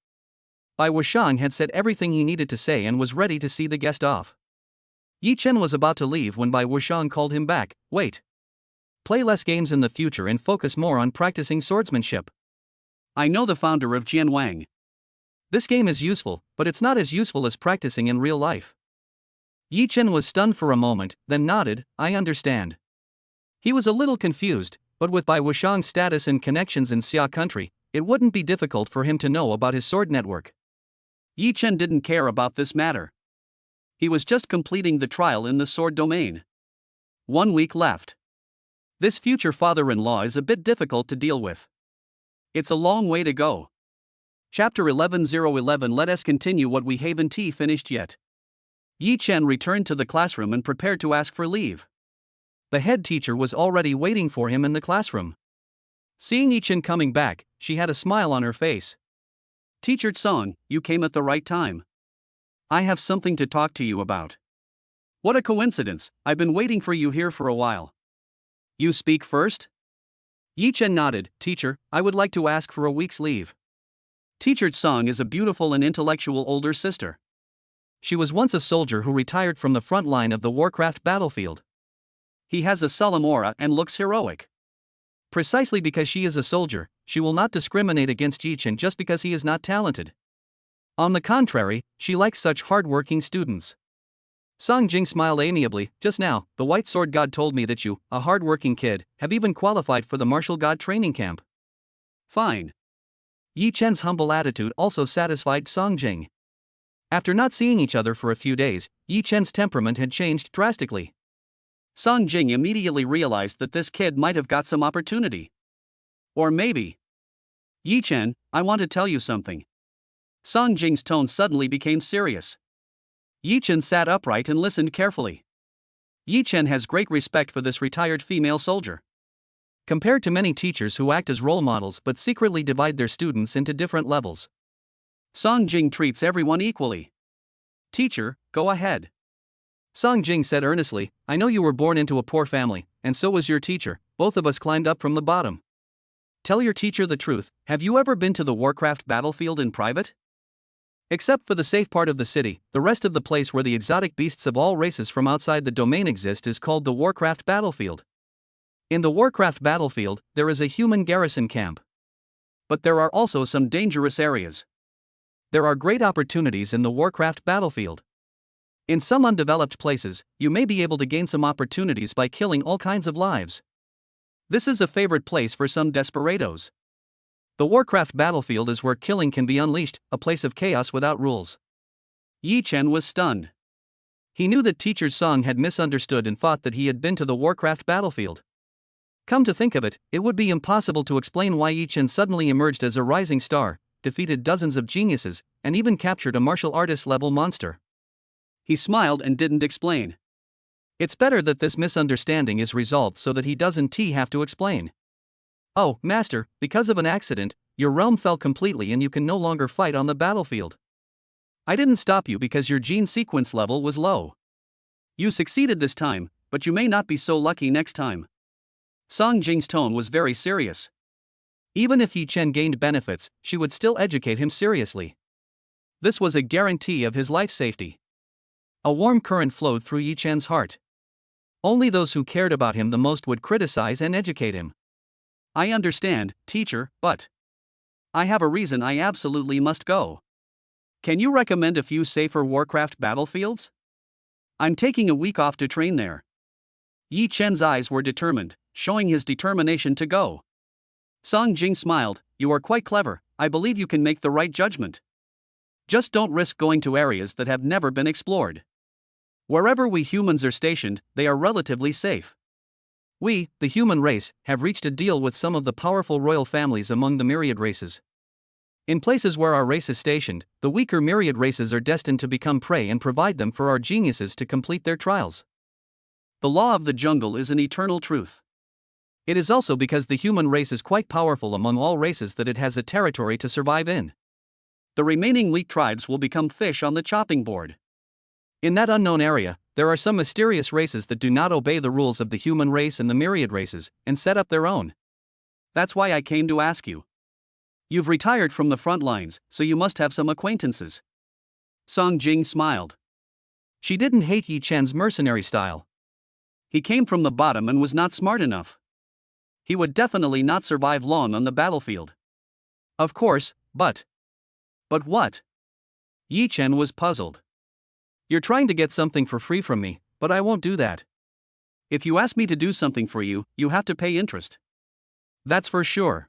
Bai Wuxiang had said everything he needed to say and was ready to see the guest off. Yi Chen was about to leave when Bai Wuxiang called him back. Wait. Play less games in the future and focus more on practicing swordsmanship. I know the founder of Jianwang. This game is useful, but it's not as useful as practicing in real life. Yi Chen was stunned for a moment, then nodded, I understand. He was a little confused, but with Bai Wuxiang's status and connections in Xia country, it wouldn't be difficult for him to know about his sword network. Yi Chen didn't care about this matter. He was just completing the trial in the sword domain. 1 week left. This future father-in-law is a bit difficult to deal with. It's a long way to go. Chapter 11:011. Let us continue what we haven't finished yet. Yi Chen returned to the classroom and prepared to ask for leave. The head teacher was already waiting for him in the classroom. Seeing Yi Chen coming back, she had a smile on her face. Teacher Song, you came at the right time. I have something to talk to you about. What a coincidence, I've been waiting for you here for a while. You speak first? Yi Chen nodded, Teacher, I would like to ask for a week's leave. Teacher Song is a beautiful and intellectual older sister. She was once a soldier who retired from the front line of the Warcraft battlefield. He has a solemn aura and looks heroic. Precisely because she is a soldier, she will not discriminate against Yi-Chen just because he is not talented. On the contrary, she likes such hard-working students. Song Jing smiled amiably. Just now, the White Sword God told me that you, a hard-working kid, have even qualified for the Martial God training camp. Fine. Yi-Chen's humble attitude also satisfied Song Jing. After not seeing each other for a few days, Yi-Chen's temperament had changed drastically. Song Jing immediately realized that this kid might have got some opportunity. Or maybe. Yi-Chen, I want to tell you something. Song Jing's tone suddenly became serious. Yi-Chen sat upright and listened carefully. Yi-Chen has great respect for this retired female soldier. Compared to many teachers who act as role models but secretly divide their students into different levels, Song Jing treats everyone equally. Teacher, go ahead. Song Jing said earnestly, I know you were born into a poor family, and so was your teacher. Both of us climbed up from the bottom. Tell your teacher the truth, have you ever been to the Warcraft battlefield in private? Except for the safe part of the city, the rest of the place where the exotic beasts of all races from outside the domain exist is called the Warcraft battlefield. In the Warcraft battlefield, there is a human garrison camp. But there are also some dangerous areas. There are great opportunities in the Warcraft battlefield. In some undeveloped places, you may be able to gain some opportunities by killing all kinds of lives. This is a favorite place for some desperados. The Warcraft battlefield is where killing can be unleashed, a place of chaos without rules. Yi-Chen was stunned. He knew that Teacher Song had misunderstood and thought that he had been to the Warcraft battlefield. Come to think of it, it would be impossible to explain why Yi-Chen suddenly emerged as a rising star, defeated dozens of geniuses, and even captured a martial artist-level monster. He smiled and didn't explain. It's better that this misunderstanding is resolved so that he doesn't have to explain. Oh, Master, because of an accident, your realm fell completely and you can no longer fight on the battlefield. I didn't stop you because your gene sequence level was low. You succeeded this time, but you may not be so lucky next time. Song Jing's tone was very serious. Even if Yi-Chen gained benefits, she would still educate him seriously. This was a guarantee of his life safety. A warm current flowed through Yi-Chen's heart. Only those who cared about him the most would criticize and educate him. I understand, teacher, but I have a reason I absolutely must go. Can you recommend a few safer Warcraft battlefields? I'm taking a week off to train there. Yi-Chen's eyes were determined, showing his determination to go. Song Jing smiled, you are quite clever, I believe you can make the right judgment. Just don't risk going to areas that have never been explored. Wherever we humans are stationed, they are relatively safe. We, the human race, have reached a deal with some of the powerful royal families among the myriad races. In places where our race is stationed, the weaker myriad races are destined to become prey and provide them for our geniuses to complete their trials. The law of the jungle is an eternal truth. It is also because the human race is quite powerful among all races that it has a territory to survive in. The remaining weak tribes will become fish on the chopping board. In that unknown area, there are some mysterious races that do not obey the rules of the human race and the myriad races, and set up their own. That's why I came to ask you. You've retired from the front lines, so you must have some acquaintances. Song Jing smiled. She didn't hate Yi-Chen's mercenary style. He came from the bottom and was not smart enough. He would definitely not survive long on the battlefield. Of course, but what? Yi-Chen was puzzled. You're trying to get something for free from me, but I won't do that. If you ask me to do something for you, you have to pay interest. That's for sure.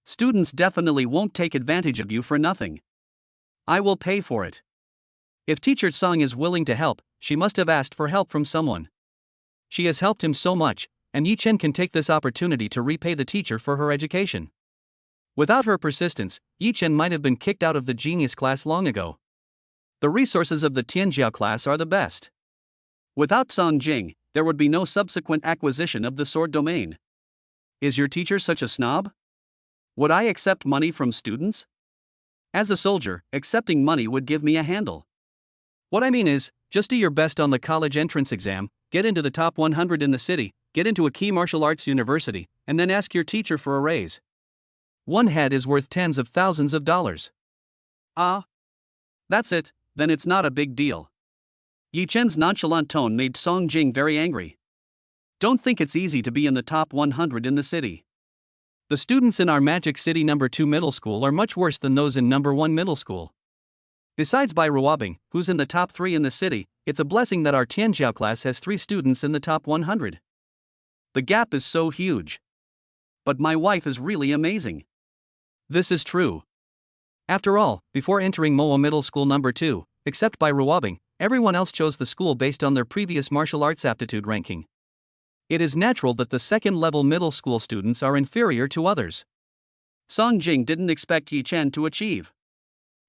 Students definitely won't take advantage of you for nothing. I will pay for it. If Teacher Song is willing to help, she must have asked for help from someone. She has helped him so much, and Yi-Chen can take this opportunity to repay the teacher for her education. Without her persistence, Yi-Chen might have been kicked out of the genius class long ago. The resources of the Tianjiao class are the best. Without Song Jing, there would be no subsequent acquisition of the sword domain. Is your teacher such a snob? Would I accept money from students? As a soldier, accepting money would give me a handle. What I mean is, just do your best on the college entrance exam, get into the top 100 in the city, get into a key martial arts university, and then ask your teacher for a raise. One head is worth tens of thousands of dollars. Ah, that's it, then it's not a big deal. Yi Chen's nonchalant tone made Song Jing very angry. Don't think it's easy to be in the top 100 in the city. The students in our Magic City number 2 middle school are much worse than those in number 1 middle school. Besides by Ruobing, who's in the top 3 in the city, it's a blessing that our Tianjiao class has 3 students in the top 100. The gap is so huge. But my wife is really amazing. This is true. After all, before entering Moa Middle School number 2, except by Ruobing, everyone else chose the school based on their previous martial arts aptitude ranking. It is natural that the second-level middle school students are inferior to others. Song Jing didn't expect Yi Chen to achieve.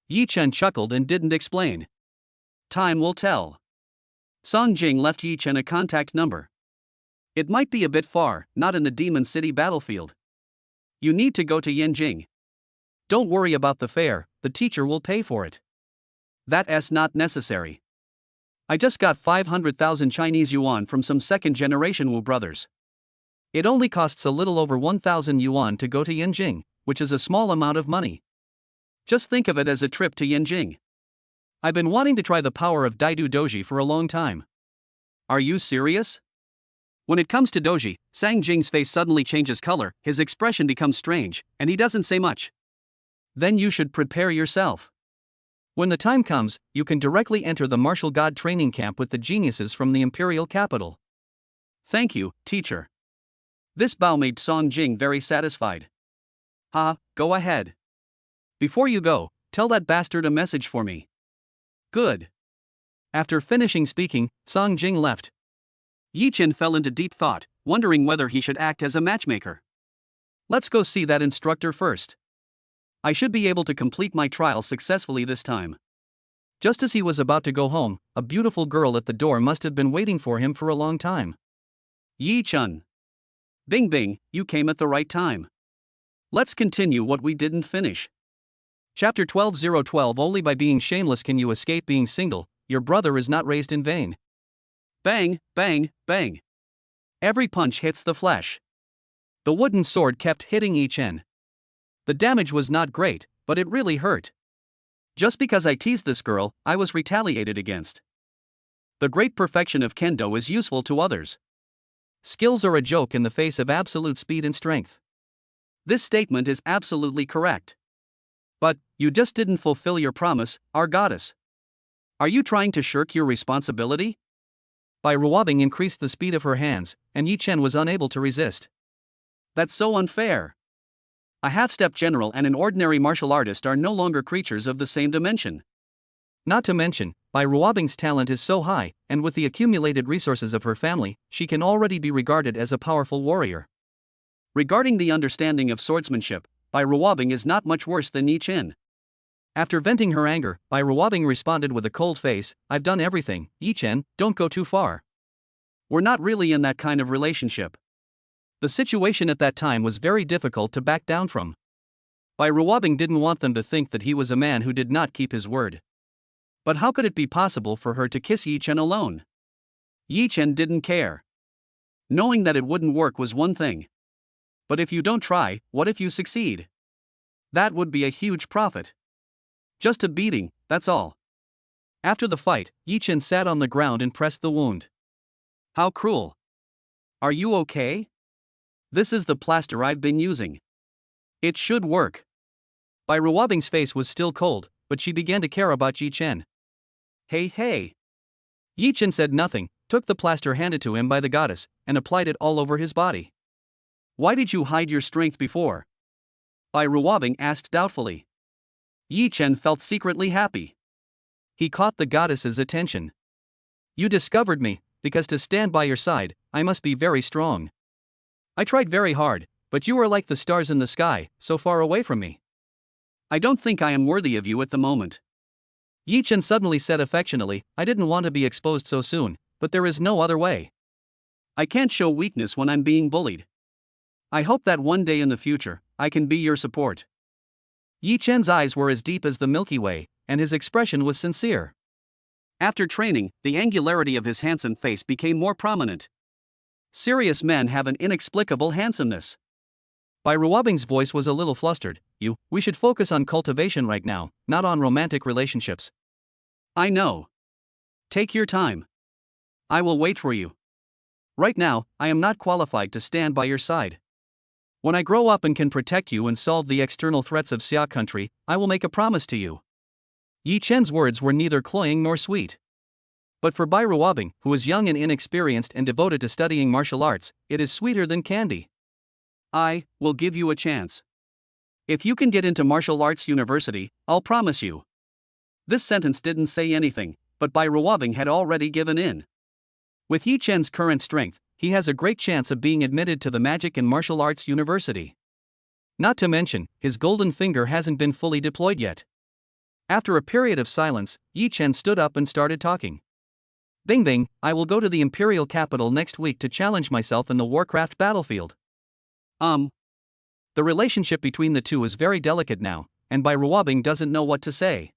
Yi Chen chuckled and didn't explain. Time will tell. Song Jing left Yi Chen a contact number. It might be a bit far, not in the Demon City battlefield. You need to go to Yanjing. Don't worry about the fare, the teacher will pay for it. That's not necessary. I just got 500,000 Chinese yuan from some second-generation Wu brothers. It only costs a little over 1,000 yuan to go to Yanjing, which is a small amount of money. Just think of it as a trip to Yanjing. I've been wanting to try the power of Daidu Doji for a long time. Are you serious? When it comes to Doji, Sang Jing's face suddenly changes color, his expression becomes strange, and he doesn't say much. Then you should prepare yourself. When the time comes, you can directly enter the martial god training camp with the geniuses from the imperial capital. Thank you, teacher. This bow made Song Jing very satisfied. Go ahead. Before you go, tell that bastard a message for me. Good. After finishing speaking, Song Jing left. Yi Chen fell into deep thought, wondering whether he should act as a matchmaker. Let's go see that instructor first. I should be able to complete my trial successfully this time. Just as he was about to go home, a beautiful girl at the door must have been waiting for him for a long time. Yi Chen. Bing Bing, you came at the right time. Let's continue what we didn't finish. Chapter 12:012 Only by being shameless can you escape being single, your brother is not raised in vain. Bang, bang, bang. Every punch hits the flesh. The wooden sword kept hitting Yi Chen. The damage was not great, but it really hurt. Just because I teased this girl, I was retaliated against. The great perfection of kendo is useful to others. Skills are a joke in the face of absolute speed and strength. This statement is absolutely correct. But, you just didn't fulfill your promise, our goddess. Are you trying to shirk your responsibility? By Ruobing increased the speed of her hands, and Yi Chen was unable to resist. That's so unfair. A half-step general and an ordinary martial artist are no longer creatures of the same dimension. Not to mention, Bai Ruobing's talent is so high, and with the accumulated resources of her family, she can already be regarded as a powerful warrior. Regarding the understanding of swordsmanship, Bai Ruobing is not much worse than Yi Chen. After venting her anger, Bai Ruobing responded with a cold face, I've done everything, Yi Chen, don't go too far. We're not really in that kind of relationship. The situation at that time was very difficult to back down from. Bai Ruobing didn't want them to think that he was a man who did not keep his word. But how could it be possible for her to kiss Yi Chen alone? Yi Chen didn't care. Knowing that it wouldn't work was one thing. But if you don't try, what if you succeed? That would be a huge profit. Just a beating, that's all. After the fight, Yi Chen sat on the ground and pressed the wound. How cruel. Are you okay? This is the plaster I've been using. It should work. Bai Ruobing's face was still cold, but she began to care about Yi Chen. Hey. Yi Chen said nothing, took the plaster handed to him by the goddess, and applied it all over his body. Why did you hide your strength before? Bai Ruobing asked doubtfully. Yi Chen felt secretly happy. He caught the goddess's attention. You discovered me, because to stand by your side, I must be very strong. I tried very hard, but you are like the stars in the sky, so far away from me. I don't think I am worthy of you at the moment. Yi Chen suddenly said affectionately, I didn't want to be exposed so soon, but there is no other way. I can't show weakness when I'm being bullied. I hope that one day in the future, I can be your support. Yi Chen's eyes were as deep as the Milky Way, and his expression was sincere. After training, the angularity of his handsome face became more prominent. Serious men have an inexplicable handsomeness. Bai Ruobing's voice was a little flustered. We should focus on cultivation right now, not on romantic relationships. I know. Take your time. I will wait for you. Right now, I am not qualified to stand by your side. When I grow up and can protect you and solve the external threats of Xia country, I will make a promise to you. Yi Chen's words were neither cloying nor sweet. But for Bai Ruobing, who is young and inexperienced and devoted to studying martial arts, it is sweeter than candy. I will give you a chance. If you can get into martial arts university, I'll promise you. This sentence didn't say anything, but Bai Ruobing had already given in. With Yi Chen's current strength, he has a great chance of being admitted to the Magic and Martial Arts University. Not to mention, his golden finger hasn't been fully deployed yet. After a period of silence, Yi Chen stood up and started talking. Bing bing, I will go to the Imperial capital next week to challenge myself in the Warcraft battlefield. The relationship between the two is very delicate now, and Bai Ruobing doesn't know what to say.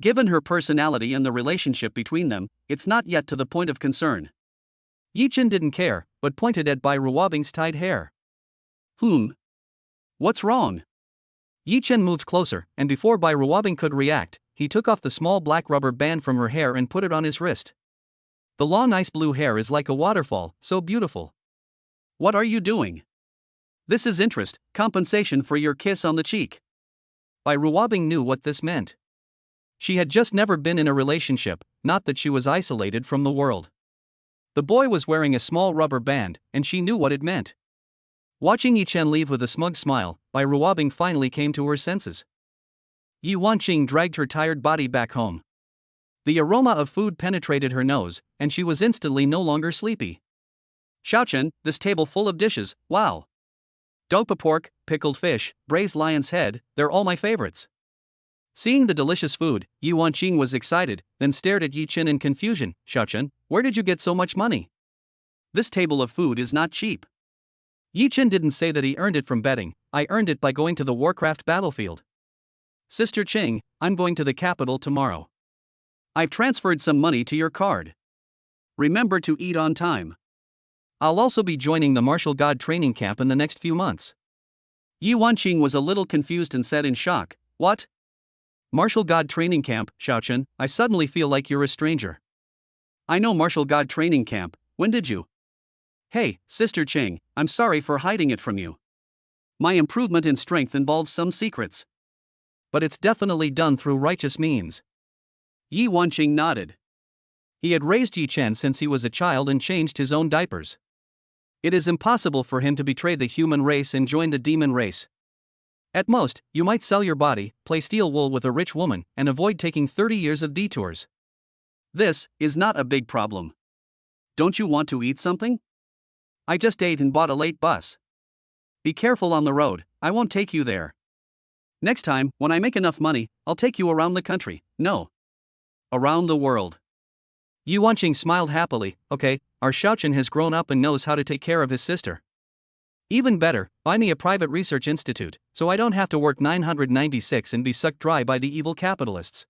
Given her personality and the relationship between them, it's not yet to the point of concern. Yi Chen didn't care, but pointed at Bai Ruobing's tied hair. What's wrong? Yi Chen moved closer, and before Bai Ruobing could react, he took off the small black rubber band from her hair and put it on his wrist. The long ice blue hair is like a waterfall, so beautiful. What are you doing? This is interest, compensation for your kiss on the cheek. Bai Ruobing knew what this meant. She had just never been in a relationship, not that she was isolated from the world. The boy was wearing a small rubber band, and she knew what it meant. Watching Yi Chen leave with a smug smile, Bai Ruobing finally came to her senses. Yi Wanqing dragged her tired body back home. The aroma of food penetrated her nose, and she was instantly no longer sleepy. Xiaochen, this table full of dishes, wow! Dopa pork, pickled fish, braised lion's head, they're all my favorites. Seeing the delicious food, Yi Wanqing was excited, then stared at Yi Chen in confusion. Xiaochen, where did you get so much money? This table of food is not cheap. Yi Chen didn't say that he earned it from betting. I earned it by going to the Warcraft battlefield. Sister Qing, I'm going to the capital tomorrow. I've transferred some money to your card. Remember to eat on time. I'll also be joining the martial god training camp in the next few months. Yi Wanqing was a little confused and said in shock, What? Martial god training camp, Xiaochen, I suddenly feel like you're a stranger. I know martial god training camp, when did you? Hey, Sister Qing, I'm sorry for hiding it from you. My improvement in strength involves some secrets. But it's definitely done through righteous means. Yi Wanqing nodded. He had raised Yi Chen since he was a child and changed his own diapers. It is impossible for him to betray the human race and join the demon race. At most, you might sell your body, play steel wool with a rich woman, and avoid taking 30 years of detours. This is not a big problem. Don't you want to eat something? I just ate and bought a late bus. Be careful on the road, I won't take you there. Next time, when I make enough money, I'll take you around the country, no. Around the world. Yi Wanqing smiled happily. Okay, our Xiaochen has grown up and knows how to take care of his sister. Even better, buy me a private research institute, so I don't have to work 996 and be sucked dry by the evil capitalists.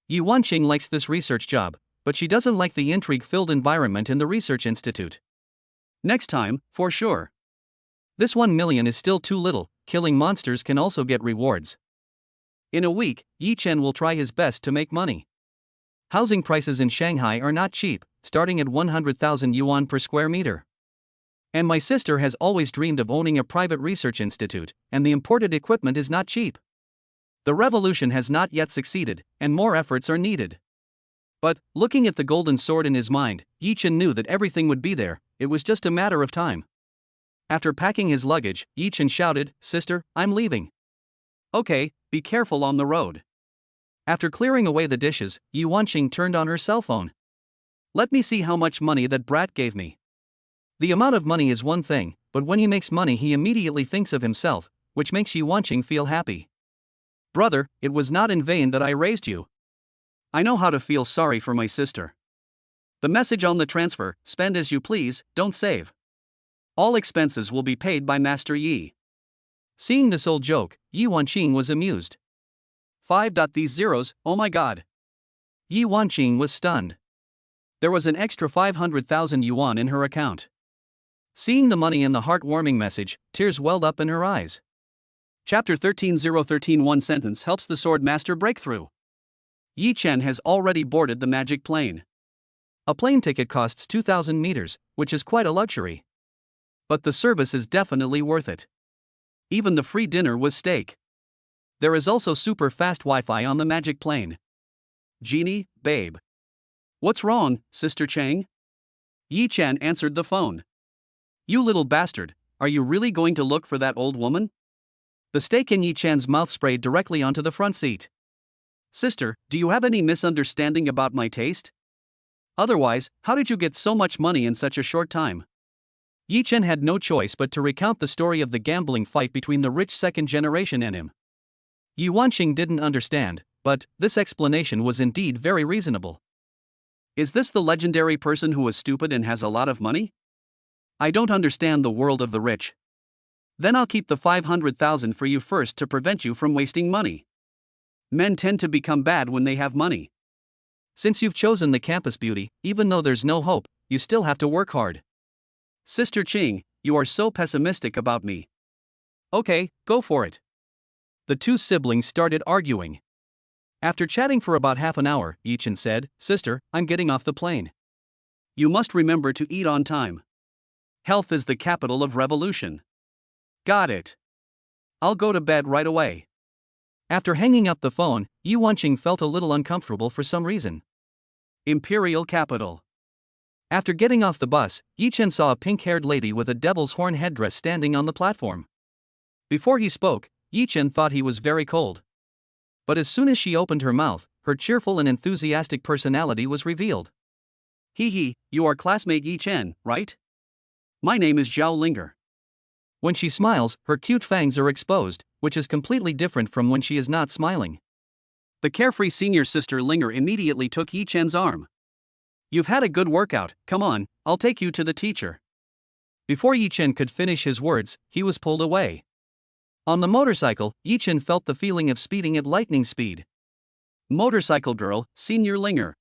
Yi Wanqing likes this research job, but she doesn't like the intrigue-filled environment in the research institute. Next time, for sure. This 1 million is still too little, killing monsters can also get rewards. In a week, Yi Chen will try his best to make money. Housing prices in Shanghai are not cheap, starting at 100,000 yuan per square meter. And my sister has always dreamed of owning a private research institute, and the imported equipment is not cheap. The revolution has not yet succeeded, and more efforts are needed. But, looking at the golden sword in his mind, Yi Chen knew that everything would be there, it was just a matter of time. After packing his luggage, Yi Chen shouted, Sister, I'm leaving. Okay, be careful on the road. After clearing away the dishes, Yi Wanqing turned on her cell phone. Let me see how much money that brat gave me. The amount of money is one thing, but when he makes money he immediately thinks of himself, which makes Yi Wanqing feel happy. Brother, it was not in vain that I raised you. I know how to feel sorry for my sister. The message on the transfer, spend as you please, don't save. All expenses will be paid by Master Yi. Seeing this old joke, Yi Wanqing was amused. 5. These zeros, oh my god. Yi Wanqing was stunned. There was an extra 500,000 yuan in her account. Seeing the money and the heartwarming message, tears welled up in her eyes. Chapter 13:013 One sentence helps the sword master break through. Yi Chen has already boarded the magic plane. A plane ticket costs 2,000 meters, which is quite a luxury. But the service is definitely worth it. Even the free dinner was steak. There is also super fast Wi-Fi on the magic plane. Genie, babe. What's wrong, Sister Chang? Yi Chen answered the phone. You little bastard, are you really going to look for that old woman? The steak in Yi Chen's mouth sprayed directly onto the front seat. Sister, do you have any misunderstanding about my taste? Otherwise, how did you get so much money in such a short time? Yi Chen had no choice but to recount the story of the gambling fight between the rich second generation and him. Yi Wanqing didn't understand, but this explanation was indeed very reasonable. Is this the legendary person who is stupid and has a lot of money? I don't understand the world of the rich. Then I'll keep the 500,000 for you first to prevent you from wasting money. Men tend to become bad when they have money. Since you've chosen the campus beauty, even though there's no hope, you still have to work hard. Sister Ching, you are so pessimistic about me. Okay, go for it. The two siblings started arguing. After chatting for about half an hour, Yi Chen said, Sister, I'm getting off the plane. You must remember to eat on time. Health is the capital of revolution. Got it. I'll go to bed right away. After hanging up the phone, Yi Wanqing felt a little uncomfortable for some reason. Imperial capital. After getting off the bus, Yi Chen saw a pink-haired lady with a devil's horn headdress standing on the platform. Before he spoke, Yi Chen thought he was very cold. But as soon as she opened her mouth, her cheerful and enthusiastic personality was revealed. Hee, you are classmate Yi Chen, right? My name is Zhao Linger. When she smiles, her cute fangs are exposed, which is completely different from when she is not smiling. The carefree senior sister Linger immediately took Yi Chen's arm. You've had a good workout, come on, I'll take you to the teacher. Before Yi Chen could finish his words, he was pulled away. On the motorcycle, Yi Chen felt the feeling of speeding at lightning speed. Motorcycle girl, Senior Linger.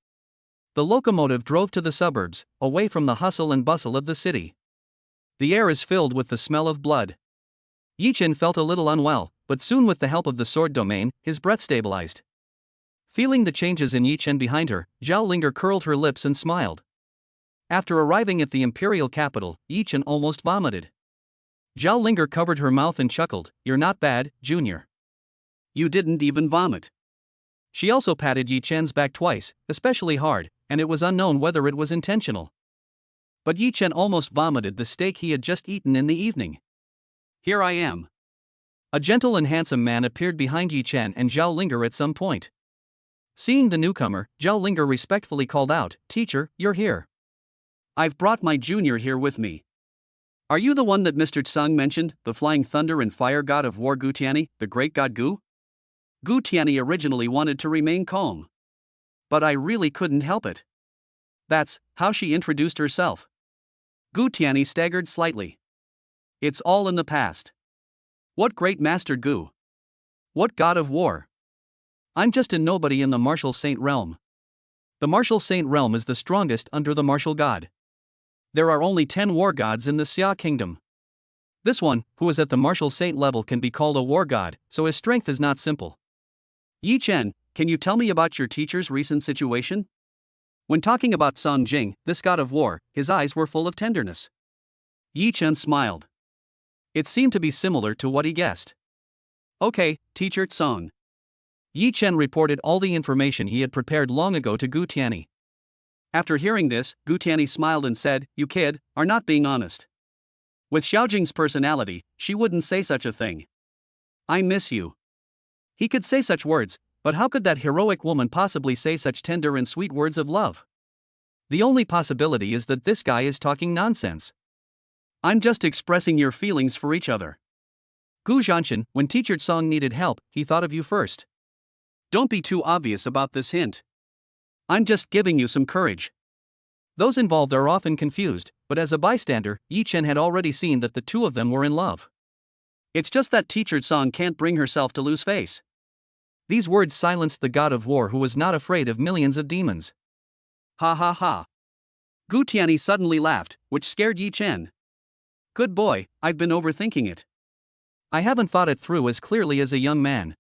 The locomotive drove to the suburbs, away from the hustle and bustle of the city. The air is filled with the smell of blood. Yi Chen felt a little unwell, but soon with the help of the sword domain, his breath stabilized. Feeling the changes in Yi Chen behind her, Zhao Linger curled her lips and smiled. After arriving at the imperial capital, Yi Chen almost vomited. Zhao Linger covered her mouth and chuckled, You're not bad, Junior. You didn't even vomit. She also patted Yi Chen's back twice, especially hard, and it was unknown whether it was intentional. But Yi Chen almost vomited the steak he had just eaten in the evening. Here I am. A gentle and handsome man appeared behind Yi Chen and Zhao Linger at some point. Seeing the newcomer, Zhao Linger respectfully called out, Teacher, you're here. I've brought my junior here with me. Are you the one that Mr. Tsung mentioned, the flying thunder and fire god of war Gu Tianyi, the great god Gu? Gu Tianyi originally wanted to remain calm. But I really couldn't help it. That's how she introduced herself. Gu Tianyi staggered slightly. It's all in the past. What great master Gu? What god of war? I'm just a nobody in the martial saint realm. The martial saint realm is the strongest under the martial god. There are only 10 war gods in the Xia kingdom. This one, who is at the martial saint level, can be called a war god, so his strength is not simple. Yi Chen, can you tell me about your teacher's recent situation? When talking about Song Jing, this god of war, his eyes were full of tenderness. Yi Chen smiled. It seemed to be similar to what he guessed. Okay, Teacher Song. Yi Chen reported all the information he had prepared long ago to Gu Tianyi. After hearing this, Gu Tianyi smiled and said, You kid, are not being honest. With Xiaojing's personality, she wouldn't say such a thing. I miss you. He could say such words, but how could that heroic woman possibly say such tender and sweet words of love? The only possibility is that this guy is talking nonsense. I'm just expressing your feelings for each other. Gu Zhanshan, when Teacher Song needed help, he thought of you first. Don't be too obvious about this hint. I'm just giving you some courage. Those involved are often confused, but as a bystander, Yi Chen had already seen that the two of them were in love. It's just that Teacher Song can't bring herself to lose face. These words silenced the god of war, who was not afraid of millions of demons. Ha ha ha. Gu Tianyi suddenly laughed, which scared Yi Chen. Good boy, I've been overthinking it. I haven't thought it through as clearly as a young man.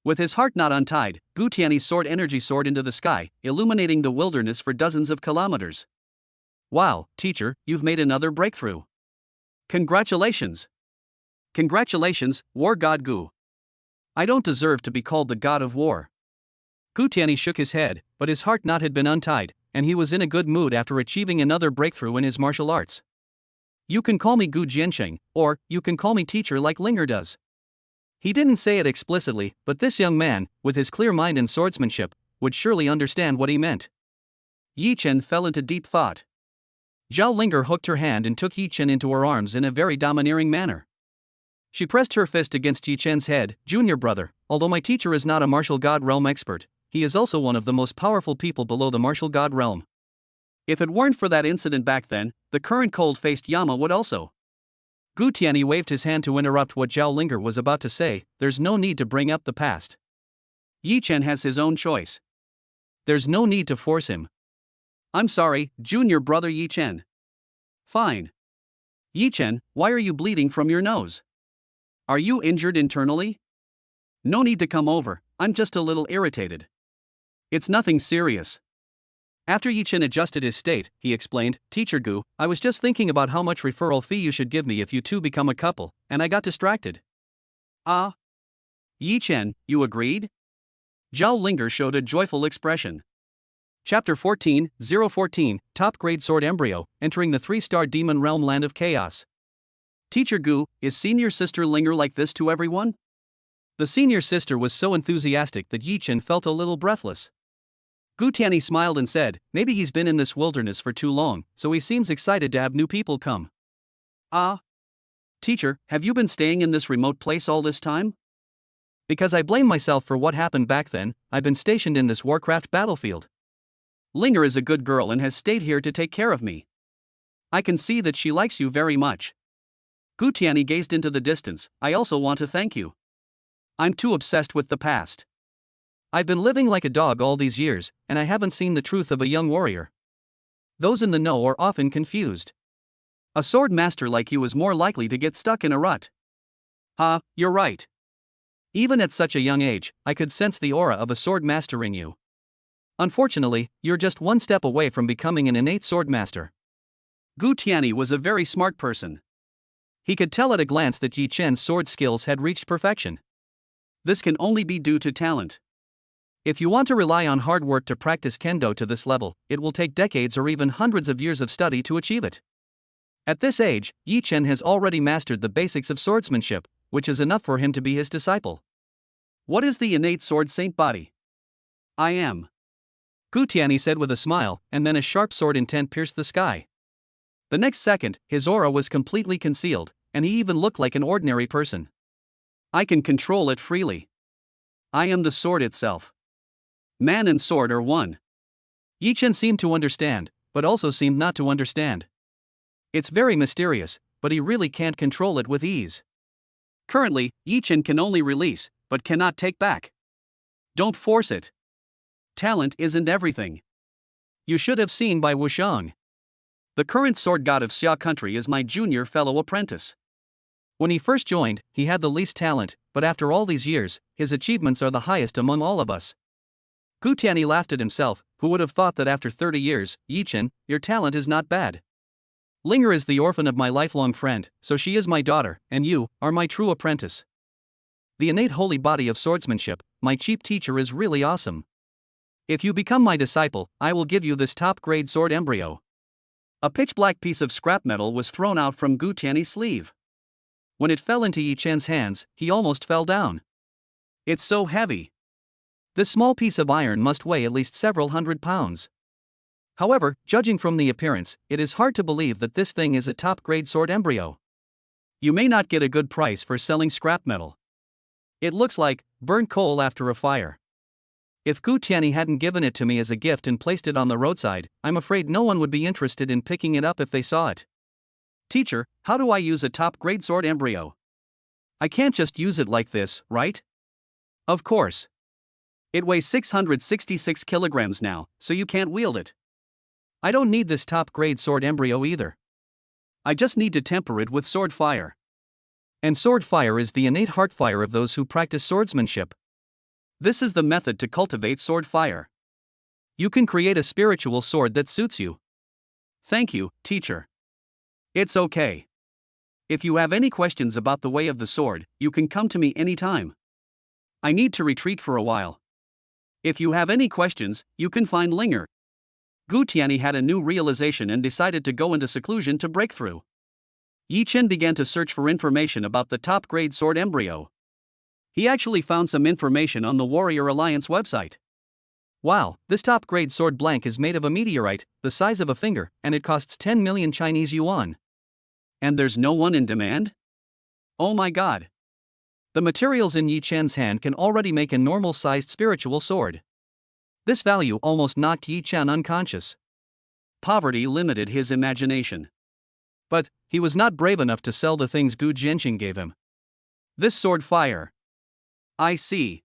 With his heart not untied, Gu Tianyi soared energy soared into the sky, illuminating the wilderness for dozens of kilometers. Wow, teacher, you've made another breakthrough. Congratulations. Congratulations, war god Gu. I don't deserve to be called the god of war. Gu Tianyi shook his head, but his heart knot had been untied, and he was in a good mood after achieving another breakthrough in his martial arts. You can call me Gu Jiansheng, or you can call me teacher like Linger does. He didn't say it explicitly, but this young man, with his clear mind and swordsmanship, would surely understand what he meant. Yi Chen fell into deep thought. Zhao Linger hooked her hand and took Yi Chen into her arms in a very domineering manner. She pressed her fist against Yi Chen's head. Junior brother, although my teacher is not a martial god realm expert, he is also one of the most powerful people below the martial god realm. If it weren't for that incident back then, the current cold-faced Yama would also. Gu Tianyi waved his hand to interrupt what Zhao Linger was about to say. There's no need to bring up the past. Yi Chen has his own choice. There's no need to force him. I'm sorry, junior brother Yi Chen. Fine. Yi Chen, why are you bleeding from your nose? Are you injured internally? No need to come over, I'm just a little irritated. It's nothing serious. After Yi Chen adjusted his state, he explained, Teacher Gu, I was just thinking about how much referral fee you should give me if you two become a couple, and I got distracted. Ah? Yi Chen, you agreed? Zhao Linger showed a joyful expression. Chapter 14, 014, Top Grade Sword Embryo, entering the 3-star Demon Realm Land of Chaos. Teacher Gu, is senior sister Linger like this to everyone? The senior sister was so enthusiastic that Yi Chen felt a little breathless. Gu Tianyi smiled and said, maybe he's been in this wilderness for too long, so he seems excited to have new people come. Ah? Teacher, have you been staying in this remote place all this time? Because I blame myself for what happened back then, I've been stationed in this Warcraft battlefield. Linger is a good girl and has stayed here to take care of me. I can see that she likes you very much. Gu Tianyi gazed into the distance. I also want to thank you. I'm too obsessed with the past. I've been living like a dog all these years, and I haven't seen the truth of a young warrior. Those in the know are often confused. A sword master like you is more likely to get stuck in a rut. You're right. Even at such a young age, I could sense the aura of a sword master in you. Unfortunately, you're just one step away from becoming an innate sword master. Gu Tianyi was a very smart person. He could tell at a glance that Yi Chen's sword skills had reached perfection. This can only be due to talent. If you want to rely on hard work to practice kendo to this level, it will take decades or even hundreds of years of study to achieve it. At this age, Yi Chen has already mastered the basics of swordsmanship, which is enough for him to be his disciple. What is the innate sword saint body? I am. Gu Tianyi said with a smile, and then a sharp sword intent pierced the sky. The next second, his aura was completely concealed, and he even looked like an ordinary person. I can control it freely. I am the sword itself. Man and sword are one. Yi Chen seemed to understand, but also seemed not to understand. It's very mysterious, but he really can't control it with ease. Currently, Yi Chen can only release, but cannot take back. Don't force it. Talent isn't everything. You should have seen by Wushang. The current sword god of Xia country is my junior fellow apprentice. When he first joined, he had the least talent, but after all these years, his achievements are the highest among all of us. Gu Tianyi laughed at himself. Who would have thought that after 30 years, Yi Chen, your talent is not bad. Linger is the orphan of my lifelong friend, so she is my daughter, and you are my true apprentice. The innate holy body of swordsmanship, my cheap teacher is really awesome. If you become my disciple, I will give you this top-grade sword embryo. A pitch-black piece of scrap metal was thrown out from Gu Tianyi's sleeve. When it fell into Yi Chen's hands, he almost fell down. It's so heavy. This small piece of iron must weigh at least several hundred pounds. However, judging from the appearance, it is hard to believe that this thing is a top-grade sword embryo. You may not get a good price for selling scrap metal. It looks like burnt coal after a fire. If Gu Tianyi hadn't given it to me as a gift and placed it on the roadside, I'm afraid no one would be interested in picking it up if they saw it. Teacher, how do I use a top-grade sword embryo? I can't just use it like this, right? Of course. It weighs 666 kilograms now, so you can't wield it. I don't need this top-grade sword embryo either. I just need to temper it with sword fire. And sword fire is the innate heart fire of those who practice swordsmanship. This is the method to cultivate sword fire. You can create a spiritual sword that suits you. Thank you, teacher. It's okay. If you have any questions about the way of the sword, you can come to me anytime. I need to retreat for a while. If you have any questions, you can find Linger. Gu Tianyi had a new realization and decided to go into seclusion to break through. Yi Chen began to search for information about the top-grade sword embryo. He actually found some information on the Warrior Alliance website. Wow, this top-grade sword blank is made of a meteorite, the size of a finger, and it costs 10 million Chinese yuan. And there's no one in demand? Oh my god. The materials in Yi Chen's hand can already make a normal-sized spiritual sword. This value almost knocked Yi Chen unconscious. Poverty limited his imagination. But he was not brave enough to sell the things Gu Jianxing gave him. This sword fire. I see.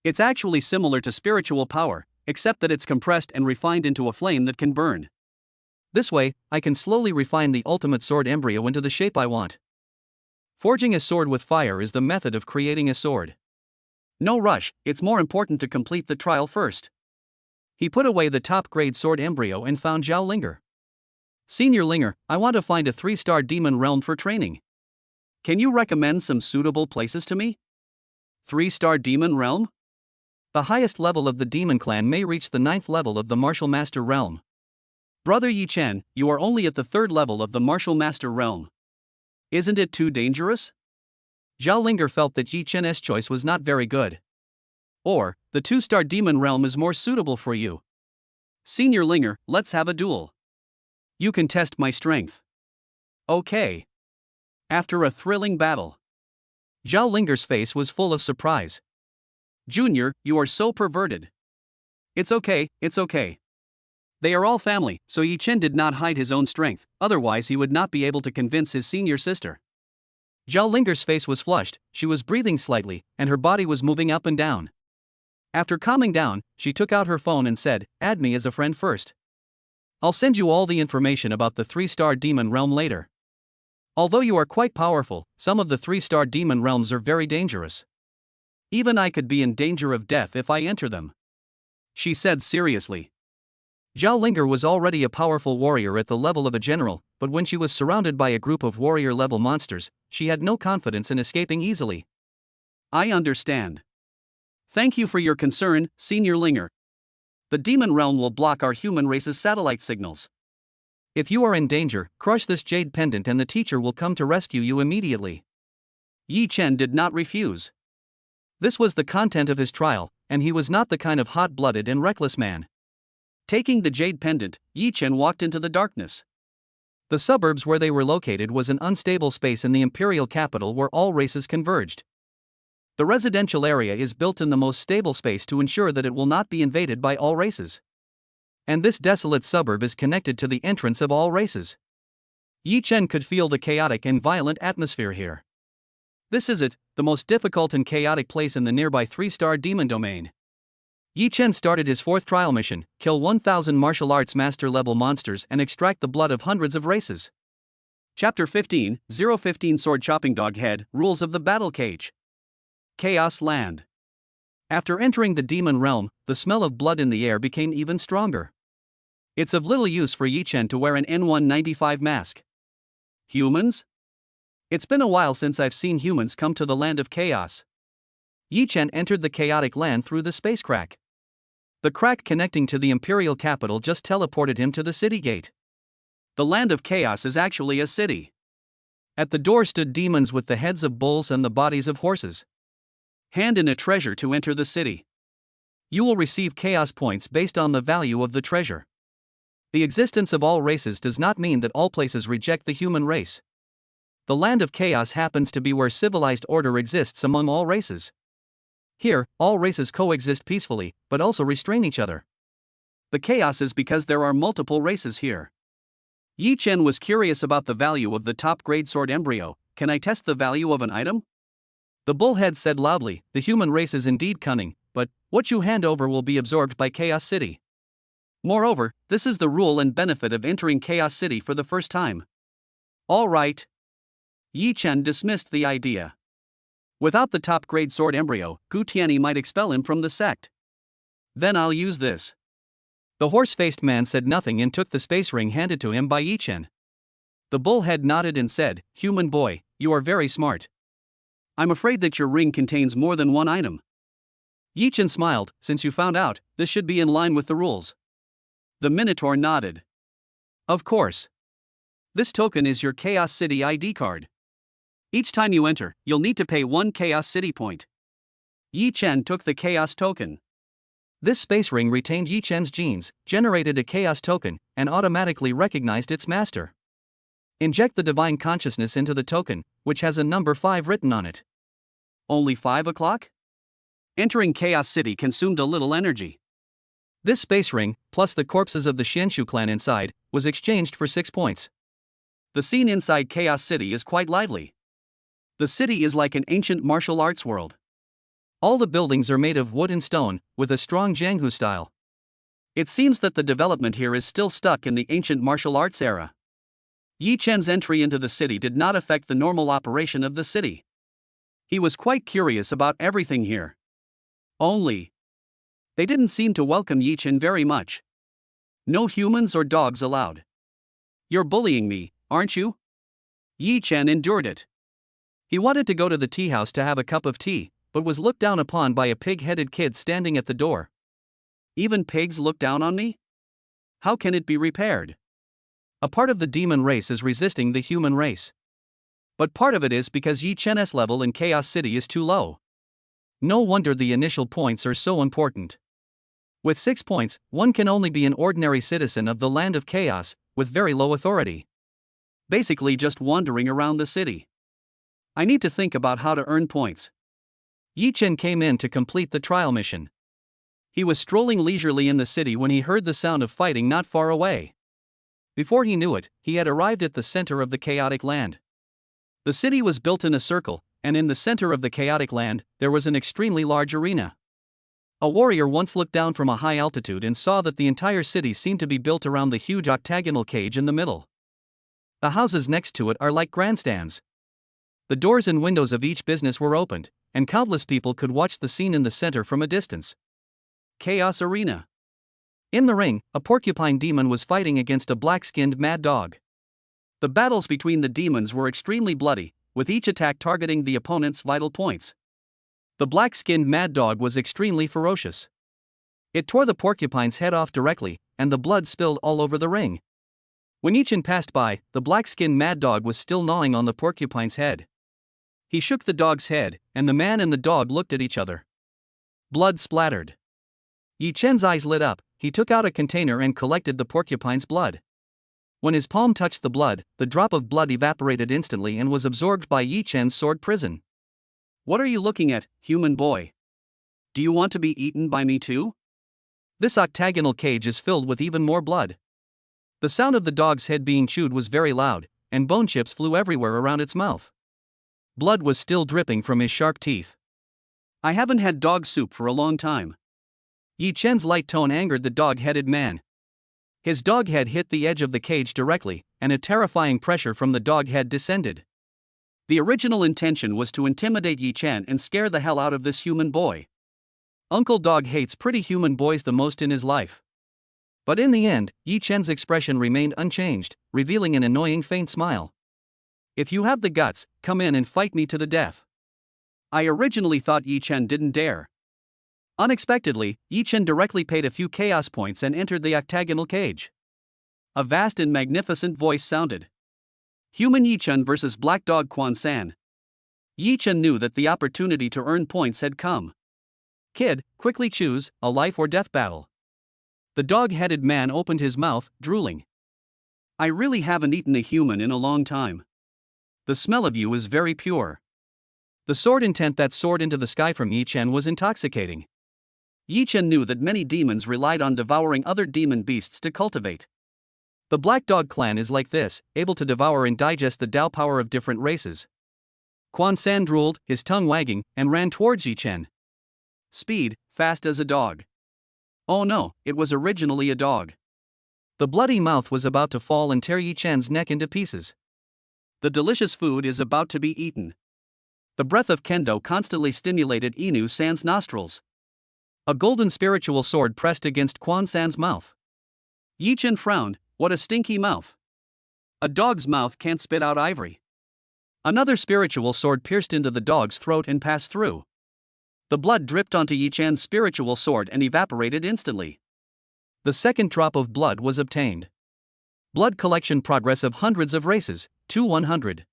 It's actually similar to spiritual power, except that it's compressed and refined into a flame that can burn. This way, I can slowly refine the ultimate sword embryo into the shape I want. Forging a sword with fire is the method of creating a sword. No rush, it's more important to complete the trial first. He put away the top-grade sword embryo and found Zhao Linger. Senior Linger, I want to find a 3-star demon realm for training. Can you recommend some suitable places to me? 3-star demon realm? The highest level of the demon clan may reach the 9th level of the martial master realm. Brother Yi Chen, you are only at the 3rd level of the martial master realm. Isn't it too dangerous? Zhao Linger felt that Yi Chen's choice was not very good. Or, the 2-star demon realm is more suitable for you. Senior Linger, let's have a duel. You can test my strength. Okay. After a thrilling battle, Zhao Linger's face was full of surprise. Junior, you are so perverted. It's okay, it's okay. They are all family, so Yi Chen did not hide his own strength, otherwise he would not be able to convince his senior sister. Zhao Linger's face was flushed, she was breathing slightly, and her body was moving up and down. After calming down, she took out her phone and said, "Add me as a friend first. I'll send you all the information about the 3-star demon realm later. Although you are quite powerful, some of the 3-star demon realms are very dangerous. Even I could be in danger of death if I enter them," she said seriously. Zhao Linger was already a powerful warrior at the level of a general, but when she was surrounded by a group of warrior-level monsters, she had no confidence in escaping easily. I understand. Thank you for your concern, Senior Linger. The demon realm will block our human race's satellite signals. If you are in danger, crush this jade pendant and the teacher will come to rescue you immediately. Yi Chen did not refuse. This was the content of his trial, and he was not the kind of hot-blooded and reckless man. Taking the jade pendant, Yi Chen walked into the darkness. The suburbs where they were located was an unstable space in the imperial capital where all races converged. The residential area is built in the most stable space to ensure that it will not be invaded by all races. And this desolate suburb is connected to the entrance of all races. Yi Chen could feel the chaotic and violent atmosphere here. This is it, the most difficult and chaotic place in the nearby 3-star demon domain. Yi Chen started his 4th trial mission, kill 1,000 martial arts master-level monsters and extract the blood of hundreds of races. Chapter 15, 015 Sword Chopping Dog Head, Rules of the Battle Cage. Chaos Land. After entering the demon realm, the smell of blood in the air became even stronger. It's of little use for Yi Chen to wear an N195 mask. Humans? It's been a while since I've seen humans come to the land of chaos. Yi Chen entered the chaotic land through the space crack. The crack connecting to the imperial capital just teleported him to the city gate. The land of chaos is actually a city. At the door stood demons with the heads of bulls and the bodies of horses. Hand in a treasure to enter the city. You will receive chaos points based on the value of the treasure. The existence of all races does not mean that all places reject the human race. The land of chaos happens to be where civilized order exists among all races. Here, all races coexist peacefully, but also restrain each other. The chaos is because there are multiple races here. Yi Chen was curious about the value of the top-grade sword embryo. Can I test the value of an item? The bullhead said loudly, the human race is indeed cunning, but what you hand over will be absorbed by Chaos City. Moreover, this is the rule and benefit of entering Chaos City for the first time. All right. Yi Chen dismissed the idea. Without the top-grade sword embryo, Gu Tianyi might expel him from the sect. Then I'll use this. The horse-faced man said nothing and took the space ring handed to him by Yi Chen. The bullhead nodded and said, "Human boy, you are very smart. I'm afraid that your ring contains more than one item." Yi Chen smiled. "Since you found out, this should be in line with the rules." The Minotaur nodded. "Of course. This token is your Chaos City ID card. Each time you enter, you'll need to pay 1 Chaos City point." Yi Chen took the Chaos token. This space ring retained Yi Chen's genes, generated a Chaos token, and automatically recognized its master. Inject the divine consciousness into the token, which has a number 5 written on it. Only 5 o'clock? Entering Chaos City consumed a little energy. This space ring, plus the corpses of the Xianshu clan inside, was exchanged for 6 points. The scene inside Chaos City is quite lively. The city is like an ancient martial arts world. All the buildings are made of wood and stone, with a strong Jianghu style. It seems that the development here is still stuck in the ancient martial arts era. Yi Chen's entry into the city did not affect the normal operation of the city. He was quite curious about everything here. Only, they didn't seem to welcome Yi Chen very much. No humans or dogs allowed. "You're bullying me, aren't you?" Yi Chen endured it. He wanted to go to the tea house to have a cup of tea, but was looked down upon by a pig-headed kid standing at the door. "Even pigs look down on me? How can it be repaired?" A part of the demon race is resisting the human race. But part of it is because Yi Chen's level in Chaos City is too low. No wonder the initial points are so important. With 6 points, one can only be an ordinary citizen of the land of chaos, with very low authority. Basically just wandering around the city. I need to think about how to earn points. Yi Chen came in to complete the trial mission. He was strolling leisurely in the city when he heard the sound of fighting not far away. Before he knew it, he had arrived at the center of the chaotic land. The city was built in a circle, and in the center of the chaotic land, there was an extremely large arena. A warrior once looked down from a high altitude and saw that the entire city seemed to be built around the huge octagonal cage in the middle. The houses next to it are like grandstands. The doors and windows of each business were opened, and countless people could watch the scene in the center from a distance. Chaos Arena. In the ring, a porcupine demon was fighting against a black-skinned mad dog. The battles between the demons were extremely bloody, with each attack targeting the opponent's vital points. The black-skinned mad dog was extremely ferocious. It tore the porcupine's head off directly, and the blood spilled all over the ring. When Yi Chen passed by, the black-skinned mad dog was still gnawing on the porcupine's head. He shook the dog's head, and the man and the dog looked at each other. Blood splattered. Yi Chen's eyes lit up. He took out a container and collected the porcupine's blood. When his palm touched the blood, the drop of blood evaporated instantly and was absorbed by Yi Chen's sword prison. "What are you looking at, human boy? Do you want to be eaten by me too?" This octagonal cage is filled with even more blood. The sound of the dog's head being chewed was very loud, and bone chips flew everywhere around its mouth. Blood was still dripping from his sharp teeth. "I haven't had dog soup for a long time." Yi Chen's light tone angered the dog-headed man. His dog head hit the edge of the cage directly, and a terrifying pressure from the dog head descended. The original intention was to intimidate Yi Chen and scare the hell out of this human boy. Uncle Dog hates pretty human boys the most in his life. But in the end, Yi Chen's expression remained unchanged, revealing an annoying faint smile. "If you have the guts, come in and fight me to the death." I originally thought Yi Chen didn't dare. Unexpectedly, Yi Chen directly paid a few chaos points and entered the octagonal cage. A vast and magnificent voice sounded. Human Yi Chen versus Black Dog Quan San. Yi Chen knew that the opportunity to earn points had come. "Kid, quickly choose a life or death battle." The dog-headed man opened his mouth, drooling. "I really haven't eaten a human in a long time. The smell of you is very pure." The sword intent that soared into the sky from Yi Chen was intoxicating. Yi Chen knew that many demons relied on devouring other demon beasts to cultivate. The Black Dog clan is like this, able to devour and digest the Dao power of different races. Quan San drooled, his tongue wagging, and ran towards Yi Chen. Speed, fast as a dog. Oh no, it was originally a dog. The bloody mouth was about to fall and tear Yi Chen's neck into pieces. The delicious food is about to be eaten. The breath of Kendo constantly stimulated Inu-san's nostrils. A golden spiritual sword pressed against Quan-san's mouth. Yi-Chen frowned. What a stinky mouth. A dog's mouth can't spit out ivory. Another spiritual sword pierced into the dog's throat and passed through. The blood dripped onto Yi-Chan's spiritual sword and evaporated instantly. The second drop of blood was obtained. Blood collection progress of hundreds of races, 100.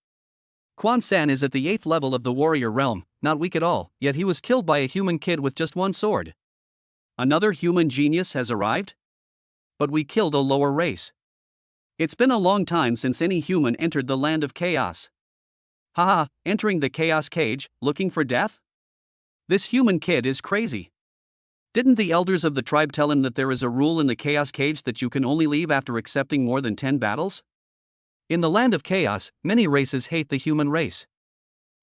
Quan-san is at the 8th level of the warrior realm, not weak at all, yet he was killed by a human kid with just one sword. Another human genius has arrived? But we killed a lower race. It's been a long time since any human entered the land of chaos. Haha, entering the chaos cage, looking for death? This human kid is crazy. Didn't the elders of the tribe tell him that there is a rule in the chaos cage that you can only leave after accepting more than 10 battles? In the land of chaos, many races hate the human race.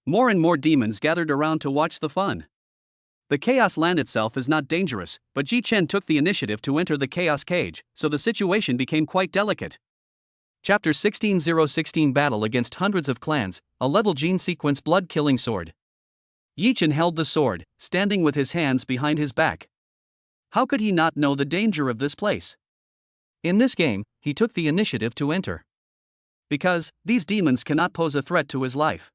More and more demons gathered around to watch the fun. The chaos land itself is not dangerous, but Yi-Chen took the initiative to enter the chaos cage, so the situation became quite delicate. Chapter 16:016 Battle against hundreds of clans, a level gene sequence blood-killing sword. Yi-Chen held the sword, standing with his hands behind his back. How could he not know the danger of this place? In this game, he took the initiative to enter. Because, these demons cannot pose a threat to his life.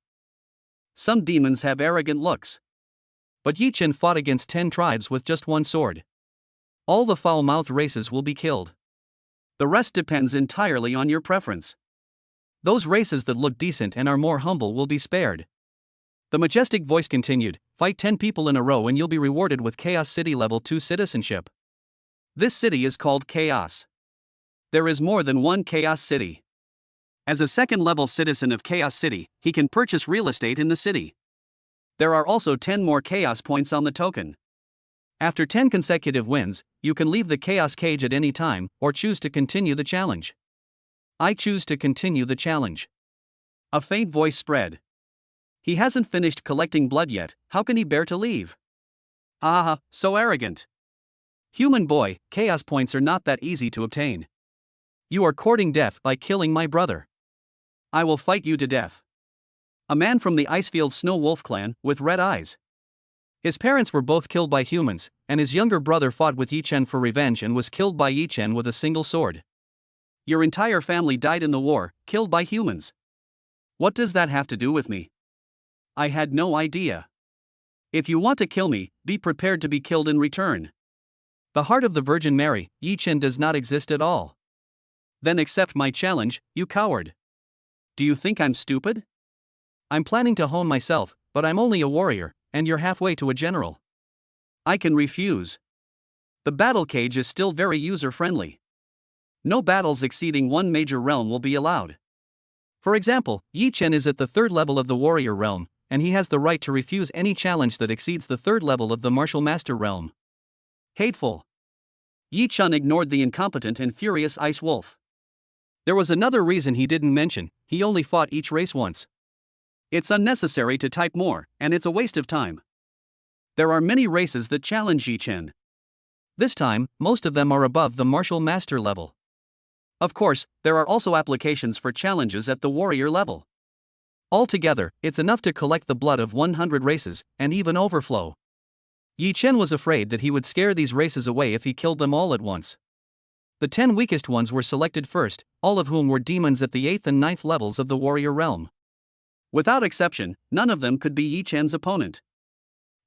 Some demons have arrogant looks. But Yi-Chen fought against 10 tribes with just one sword. All the foul-mouthed races will be killed. The rest depends entirely on your preference. Those races that look decent and are more humble will be spared. The majestic voice continued, fight 10 people in a row and you'll be rewarded with Chaos City Level 2 citizenship. This city is called Chaos. There is more than one Chaos City. As a second-level citizen of Chaos City, he can purchase real estate in the city. There are also 10 more Chaos points on the token. After 10 consecutive wins, you can leave the Chaos cage at any time, or choose to continue the challenge. I choose to continue the challenge. A faint voice spread. He hasn't finished collecting blood yet, how can he bear to leave? Ah, so arrogant. Human boy, Chaos points are not that easy to obtain. You are courting death by killing my brother. I will fight you to death. A man from the Icefield Snow Wolf clan, with red eyes. His parents were both killed by humans, and his younger brother fought with Yi-Chen for revenge and was killed by Yi-Chen with a single sword. Your entire family died in the war, killed by humans. What does that have to do with me? I had no idea. If you want to kill me, be prepared to be killed in return. The heart of the Virgin Mary, Yi-Chen does not exist at all. Then accept my challenge, you coward. Do you think I'm stupid? I'm planning to hone myself, but I'm only a warrior, and you're halfway to a general. I can refuse. The battle cage is still very user-friendly. No battles exceeding one major realm will be allowed. For example, Yi-Chen is at the 3rd level of the warrior realm, and he has the right to refuse any challenge that exceeds the 3rd level of the martial master realm. Hateful. Yi-Chen ignored the incompetent and furious ice wolf. There was another reason he didn't mention, he only fought each race once. It's unnecessary to type more, and it's a waste of time. There are many races that challenge Yi-Chen. This time, most of them are above the martial master level. Of course, there are also applications for challenges at the warrior level. Altogether, it's enough to collect the blood of 100 races, and even overflow. Yi-Chen was afraid that he would scare these races away if he killed them all at once. The 10 weakest ones were selected first, all of whom were demons at the 8th and 9th levels of the warrior realm. Without exception, none of them could be Yi-Chen's opponent.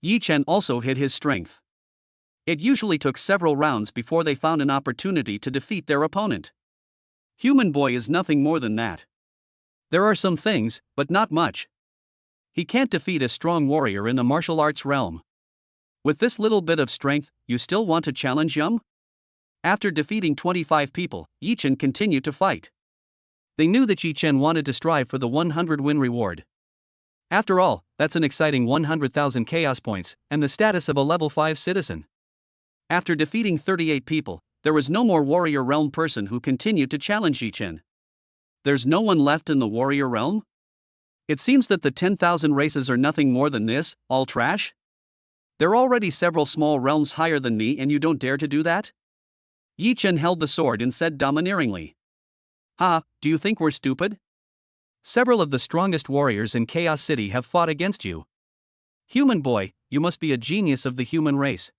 Yi-Chen also hid his strength. It usually took several rounds before they found an opportunity to defeat their opponent. Human boy is nothing more than that. There are some things, but not much. He can't defeat a strong warrior in the martial arts realm. With this little bit of strength, you still want to challenge him? After defeating 25 people, Yi-Chen continued to fight. They knew that Yi-Chen wanted to strive for the 100-win reward. After all, that's an exciting 100,000 chaos points, and the status of a level 5 citizen. After defeating 38 people, there was no more warrior realm person who continued to challenge Yi-Chen. There's no one left in the warrior realm? It seems that the 10,000 races are nothing more than this, all trash? There are already several small realms higher than me and you don't dare to do that? Yi-Chen held the sword and said domineeringly. Ha, do you think we're stupid? Several of the strongest warriors in Chaos City have fought against you. Human boy, you must be a genius of the human race.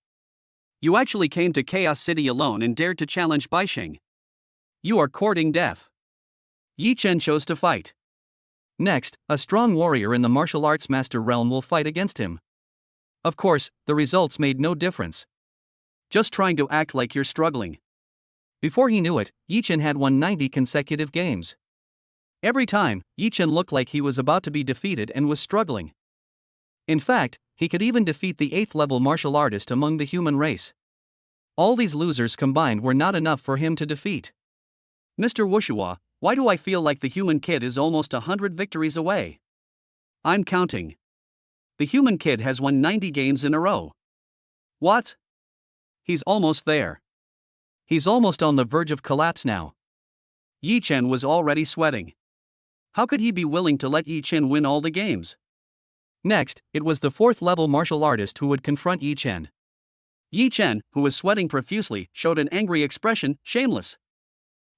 You actually came to Chaos City alone and dared to challenge Baisheng. You are courting death. Yi Chen chose to fight. Next, a strong warrior in the martial arts master realm will fight against him. Of course, the results made no difference. Just trying to act like you're struggling. Before he knew it, Yi Chen had won 90 consecutive games. Every time, Yi Chen looked like he was about to be defeated and was struggling. In fact, he could even defeat the 8th level martial artist among the human race. All these losers combined were not enough for him to defeat. Mr. Wushua, why do I feel like the human kid is almost 100 victories away? I'm counting. The human kid has won 90 games in a row. What? He's almost there. He's almost on the verge of collapse now. Yi Chen was already sweating. How could he be willing to let Yi Chen win all the games? Next, it was the 4th level martial artist who would confront Yi Chen. Yi Chen, who was sweating profusely, showed an angry expression, shameless.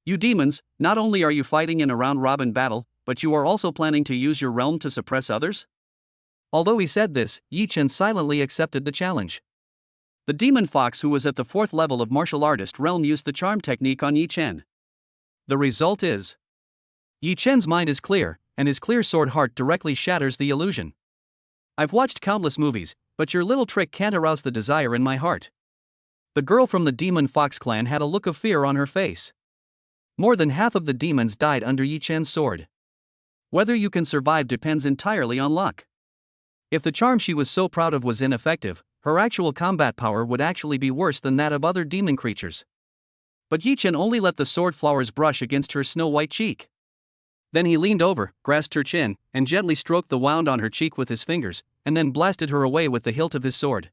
You demons, not only are you fighting in a round-robin battle, but you are also planning to use your realm to suppress others? Although he said this, Yi Chen silently accepted the challenge. The demon fox who was at the 4th level of martial artist realm used the charm technique on Yi Chen. The result is, Yi Chen's mind is clear, and his clear sword heart directly shatters the illusion. I've watched countless movies, but your little trick can't arouse the desire in my heart. The girl from the Demon Fox clan had a look of fear on her face. More than half of the demons died under Yi Chen's sword. Whether you can survive depends entirely on luck. If the charm she was so proud of was ineffective, her actual combat power would actually be worse than that of other demon creatures. But Yi Chen only let the sword flowers brush against her snow-white cheek. Then he leaned over, grasped her chin, and gently stroked the wound on her cheek with his fingers, and then blasted her away with the hilt of his sword.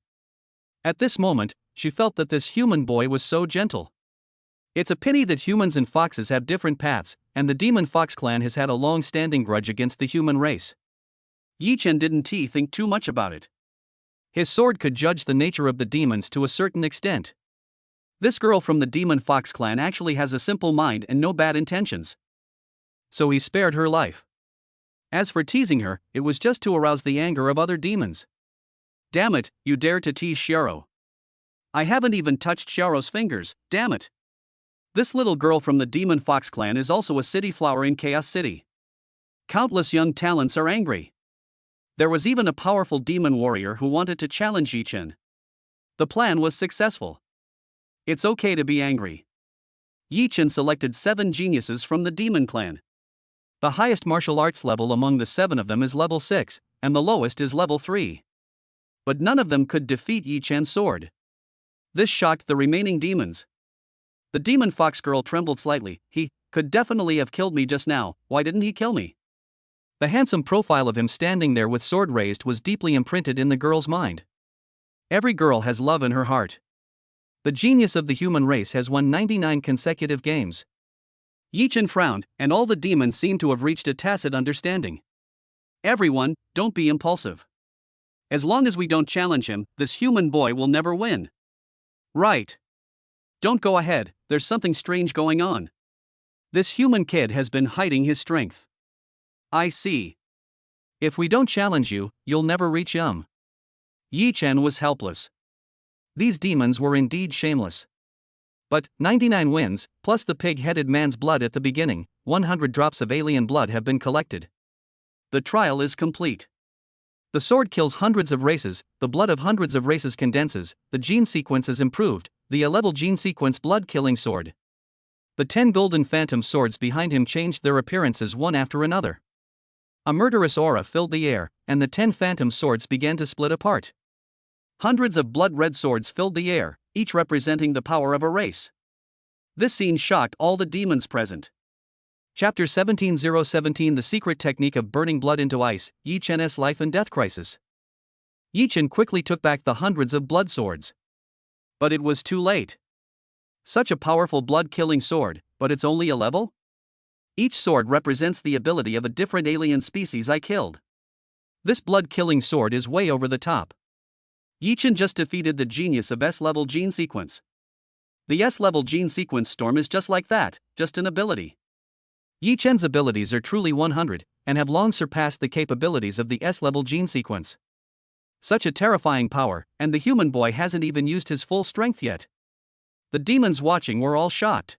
At this moment, she felt that this human boy was so gentle. It's a pity that humans and foxes have different paths, and the Demon Fox clan has had a long-standing grudge against the human race. Yi Chen didn't think too much about it. His sword could judge the nature of the demons to a certain extent. This girl from the Demon Fox clan actually has a simple mind and no bad intentions. So he spared her life. As for teasing her, it was just to arouse the anger of other demons. Damn it, you dare to tease Xiao. I haven't even touched Xiao's fingers, damn it. This little girl from the Demon Fox clan is also a city flower in Chaos City. Countless young talents are angry. There was even a powerful demon warrior who wanted to challenge Yi Chen. The plan was successful. It's okay to be angry. Yi Chen selected 7 geniuses from the demon clan. The highest martial arts level among the 7 of them is level 6, and the lowest is level 3. But none of them could defeat Yi Chen's sword. This shocked the remaining demons. The Demon Fox girl trembled slightly. He could definitely have killed me just now, why didn't he kill me? The handsome profile of him standing there with sword raised was deeply imprinted in the girl's mind. Every girl has love in her heart. The genius of the human race has won 99 consecutive games. Yi Chen frowned, and all the demons seemed to have reached a tacit understanding. Everyone, don't be impulsive. As long as we don't challenge him, this human boy will never win. Right. Don't go ahead, there's something strange going on. This human kid has been hiding his strength. I see. If we don't challenge you, you'll never reach Yum. Yi Chen was helpless. These demons were indeed shameless. But 99 wins, plus the pig-headed man's blood at the beginning, 100 drops of alien blood have been collected. The trial is complete. The sword kills hundreds of races, the blood of hundreds of races condenses, the gene sequence is improved, the A-level gene sequence blood-killing sword. The 10 golden phantom swords behind him changed their appearances one after another. A murderous aura filled the air, and the 10 phantom swords began to split apart. Hundreds of blood-red swords filled the air, each representing the power of a race. This scene shocked all the demons present. Chapter 17017 The Secret Technique of Burning Blood into Ice, Yi Chen's Life and Death Crisis. Yi Chen quickly took back the hundreds of blood swords. But it was too late. Such a powerful blood-killing sword, but it's only a level? Each sword represents the ability of a different alien species I killed. This blood-killing sword is way over the top. Yi Chen just defeated the genius of S-level gene sequence. The S-level gene sequence storm is just like that, just an ability. Yi Chen's abilities are truly 100, and have long surpassed the capabilities of the S-level gene sequence. Such a terrifying power, and the human boy hasn't even used his full strength yet. The demons watching were all shocked.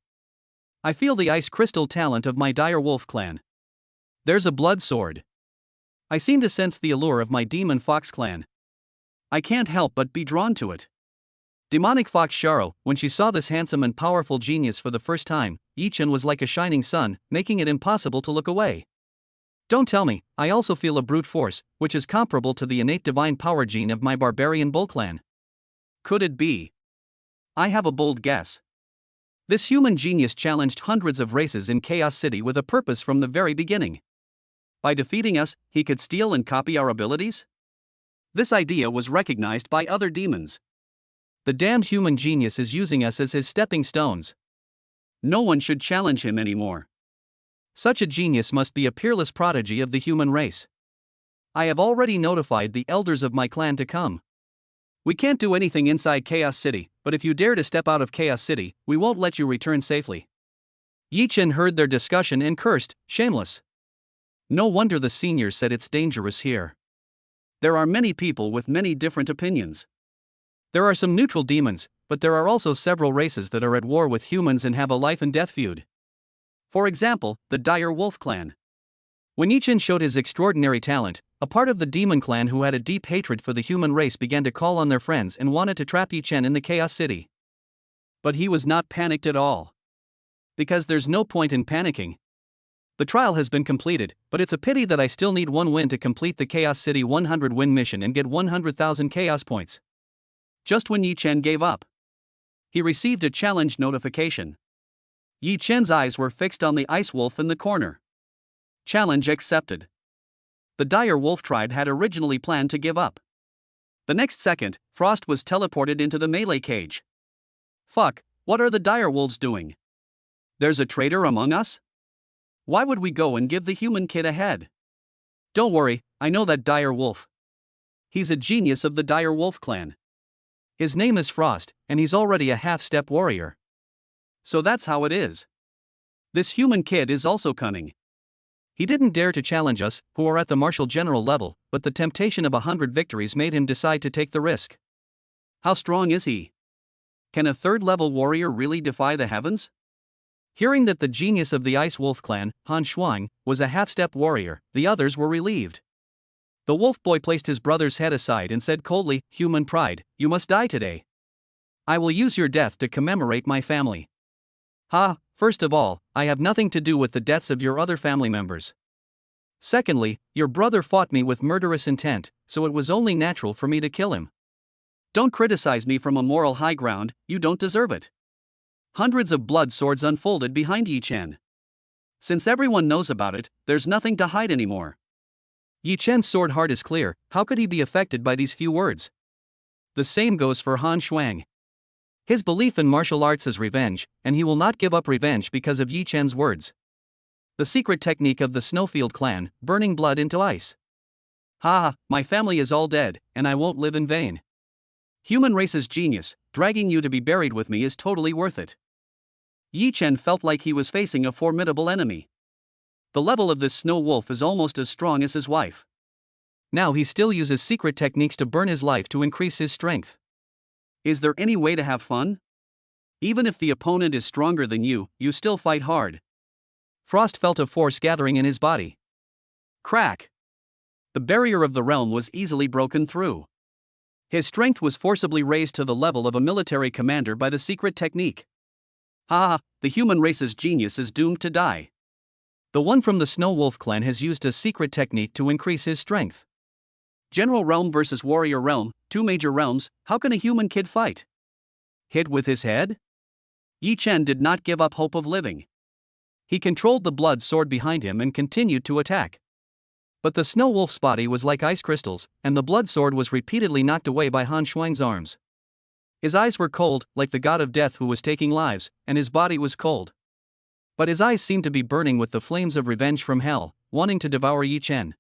I feel the ice crystal talent of my dire wolf clan. There's a blood sword. I seem to sense the allure of my demon fox clan. I can't help but be drawn to it. Demonic fox Sharo, when she saw this handsome and powerful genius for the first time, Yi-Chen was like a shining sun, making it impossible to look away. Don't tell me, I also feel a brute force, which is comparable to the innate divine power gene of my barbarian bull clan. Could it be? I have a bold guess. This human genius challenged hundreds of races in Chaos City with a purpose from the very beginning. By defeating us, he could steal and copy our abilities? This idea was recognized by other demons. The damned human genius is using us as his stepping stones. No one should challenge him anymore. Such a genius must be a peerless prodigy of the human race. I have already notified the elders of my clan to come. We can't do anything inside Chaos City, but if you dare to step out of Chaos City, we won't let you return safely. Yi-Chen heard their discussion and cursed, shameless. No wonder the seniors said it's dangerous here. There are many people with many different opinions. There are some neutral demons, but there are also several races that are at war with humans and have a life and death feud. For example, the Dire Wolf clan. When Yi-Chen showed his extraordinary talent, a part of the demon clan who had a deep hatred for the human race began to call on their friends and wanted to trap Yi-Chen in the Chaos City. But he was not panicked at all. Because there's no point in panicking. The trial has been completed, but it's a pity that I still need one win to complete the Chaos City 100 win mission and get 100,000 Chaos points. Just when Yi-Chen gave up, he received a challenge notification. Yi-Chen's eyes were fixed on the ice wolf in the corner. Challenge accepted. The dire wolf tribe had originally planned to give up. The next second, Frost was teleported into the melee cage. Fuck, what are the dire wolves doing? There's a traitor among us? Why would we go and give the human kid a head? Don't worry, I know that dire wolf. He's a genius of the dire wolf clan. His name is Frost, and he's already a half-step warrior. So that's how it is. This human kid is also cunning. He didn't dare to challenge us, who are at the martial general level, but the temptation of 100 victories made him decide to take the risk. How strong is he? Can a third-level warrior really defy the heavens? Hearing that the genius of the Ice Wolf clan, Han Shuang, was a half-step warrior, the others were relieved. The wolf boy placed his brother's head aside and said coldly, "Human pride, you must die today. I will use your death to commemorate my family." Ha, first of all, I have nothing to do with the deaths of your other family members. Secondly, your brother fought me with murderous intent, so it was only natural for me to kill him. Don't criticize me from a moral high ground, you don't deserve it. Hundreds of blood swords unfolded behind Yi-Chen. Since everyone knows about it, there's nothing to hide anymore. Yi-Chen's sword heart is clear, how could he be affected by these few words? The same goes for Han Shuang. His belief in martial arts is revenge, and he will not give up revenge because of Yi-Chen's words. The secret technique of the Snowfield clan, burning blood into ice. Ha, my family is all dead, and I won't live in vain. Human race's genius, dragging you to be buried with me is totally worth it. Yi-Chen felt like he was facing a formidable enemy. The level of this snow wolf is almost as strong as his wife. Now he still uses secret techniques to burn his life to increase his strength. Is there any way to have fun? Even if the opponent is stronger than you, you still fight hard. Frost felt a force gathering in his body. Crack! The barrier of the realm was easily broken through. His strength was forcibly raised to the level of a military commander by the secret technique. Ha! The human race's genius is doomed to die. The one from the Snow Wolf clan has used a secret technique to increase his strength. General realm versus warrior realm, two major realms, how can a human kid fight? Hit with his head? Yi-Chen did not give up hope of living. He controlled the blood sword behind him and continued to attack. But the Snow Wolf's body was like ice crystals, and the blood sword was repeatedly knocked away by Han Shuang's arms. His eyes were cold, like the god of death who was taking lives, and his body was cold. But his eyes seemed to be burning with the flames of revenge from hell, wanting to devour Yi-Chen.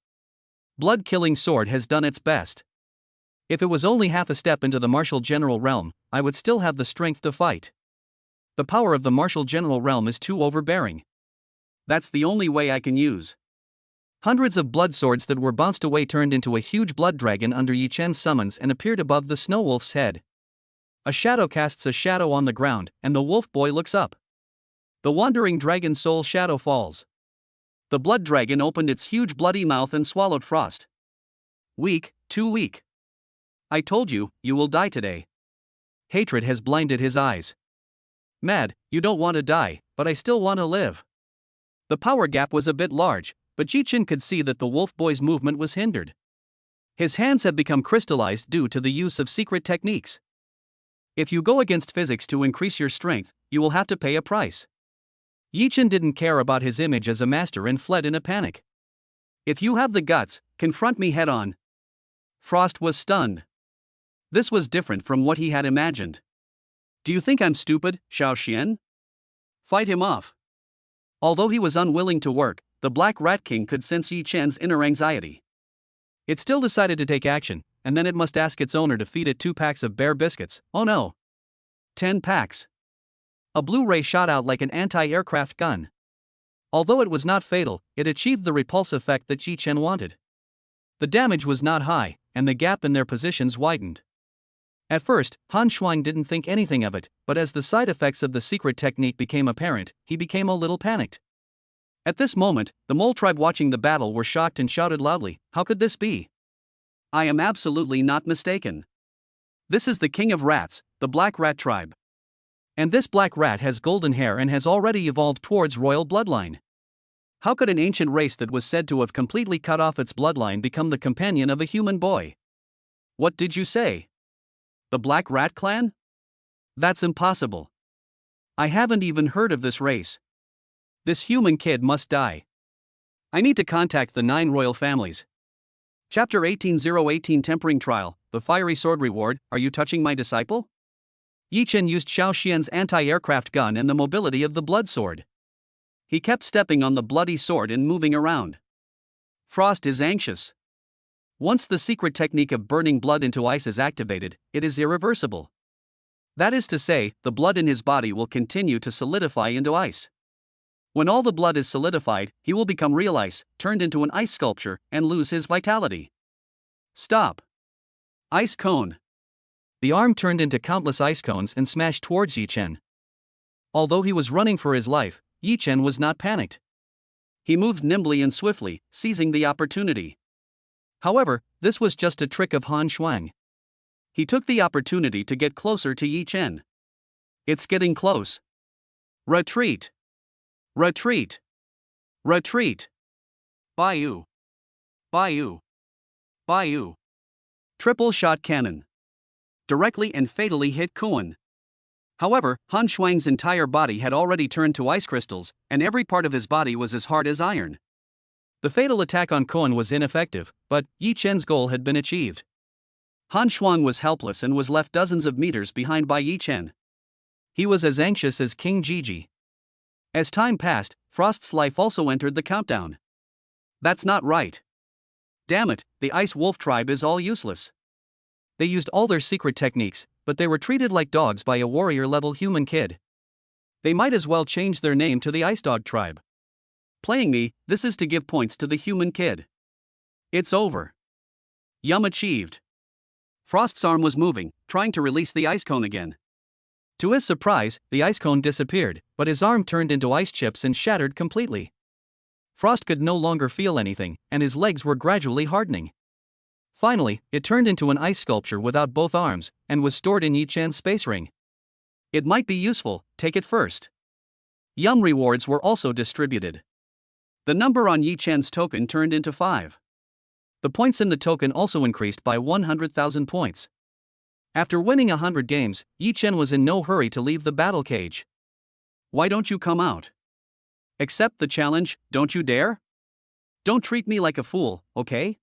Blood-killing sword has done its best. If it was only half a step into the martial general realm, I would still have the strength to fight. The power of the martial general realm is too overbearing. That's the only way I can use. Hundreds of blood swords that were bounced away turned into a huge blood dragon under Yi Chen's summons and appeared above the snow wolf's head. A shadow casts a shadow on the ground, and the wolf boy looks up. The wandering dragon soul shadow falls. The blood dragon opened its huge bloody mouth and swallowed Frost. Weak, too weak. I told you, you will die today. Hatred has blinded his eyes. Mad, you don't want to die, but I still want to live. The power gap was a bit large, but Yi Chen could see that the wolf boy's movement was hindered. His hands have become crystallized due to the use of secret techniques. If you go against physics to increase your strength, you will have to pay a price. Yi Chen didn't care about his image as a master and fled in a panic. If you have the guts, confront me head on. Frost was stunned. This was different from what he had imagined. Do you think I'm stupid, Xiao Xian? Fight him off. Although he was unwilling to work, the Black Rat King could sense Yi Chen's inner anxiety. It still decided to take action, and then it must ask its owner to feed it 2 packs of bear biscuits. Oh no! 10 packs. A blue ray shot out like an anti-aircraft gun. Although it was not fatal, it achieved the repulse effect that Yi Chen wanted. The damage was not high, and the gap in their positions widened. At first, Han Shuang didn't think anything of it, but as the side effects of the secret technique became apparent, he became a little panicked. At this moment, the mole tribe watching the battle were shocked and shouted loudly, "How could this be? I am absolutely not mistaken. This is the king of rats, the Black Rat tribe. And this black rat has golden hair and has already evolved towards royal bloodline. How could an ancient race that was said to have completely cut off its bloodline become the companion of a human boy? What did you say? The Black Rat clan? That's impossible. I haven't even heard of this race. This human kid must die. I need to contact the 9 royal families." Chapter 18018 Tempering Trial, the Fiery Sword Reward. Are you touching my disciple? Yi Chen used Xiao Xian's anti-aircraft gun and the mobility of the blood sword. He kept stepping on the bloody sword and moving around. Frost is anxious. Once the secret technique of burning blood into ice is activated, it is irreversible. That is to say, the blood in his body will continue to solidify into ice. When all the blood is solidified, he will become real ice, turned into an ice sculpture, and lose his vitality. Stop. Ice cone. The arm turned into countless ice cones and smashed towards Yi Chen. Although he was running for his life, Yi Chen was not panicked. He moved nimbly and swiftly, seizing the opportunity. However, this was just a trick of Han Shuang. He took the opportunity to get closer to Yi Chen. It's getting close. Retreat. Retreat. Retreat. Baiyu. Baiyu. Baiyu. Triple shot cannon. Directly and fatally hit Kuan. However, Han Shuang's entire body had already turned to ice crystals, and every part of his body was as hard as iron. The fatal attack on Kuan was ineffective, but Yi Chen's goal had been achieved. Han Shuang was helpless and was left dozens of meters behind by Yi Chen. He was as anxious as King Jiji. As time passed, Frost's life also entered the countdown. That's not right. Damn it, the Ice Wolf tribe is all useless. They used all their secret techniques, but they were treated like dogs by a warrior-level human kid. They might as well change their name to the Ice Dog tribe. Playing me, this is to give points to the human kid. It's over. Yum achieved. Frost's arm was moving, trying to release the ice cone again. To his surprise, the ice cone disappeared, but his arm turned into ice chips and shattered completely. Frost could no longer feel anything, and his legs were gradually hardening. Finally, it turned into an ice sculpture without both arms, and was stored in Yi Chen's space ring. It might be useful, take it first. Yum rewards were also distributed. The number on Yi Chen's token turned into 5. The points in the token also increased by 100,000 points. After winning 100 games, Yi Chen was in no hurry to leave the battle cage. Why don't you come out? Accept the challenge, don't you dare? Don't treat me like a fool, okay?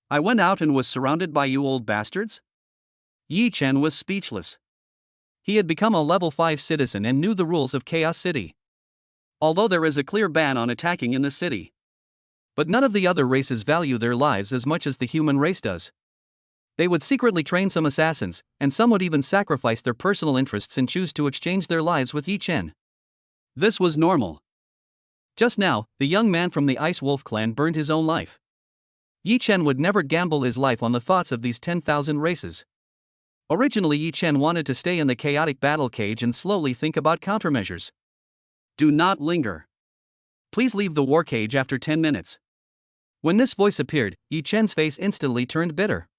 I went out and was surrounded by you old bastards? Yi Chen was speechless. He had become a level 5 citizen and knew the rules of Chaos City. Although there is a clear ban on attacking in the city. But none of the other races value their lives as much as the human race does. They would secretly train some assassins, and some would even sacrifice their personal interests and choose to exchange their lives with Yi Chen. This was normal. Just now, the young man from the Ice Wolf clan burned his own life. Yi Chen would never gamble his life on the thoughts of these 10,000 races. Originally, Yi Chen wanted to stay in the chaotic battle cage and slowly think about countermeasures. Do not linger. Please leave the war cage after 10 minutes. When this voice appeared, Yi Chen's face instantly turned bitter.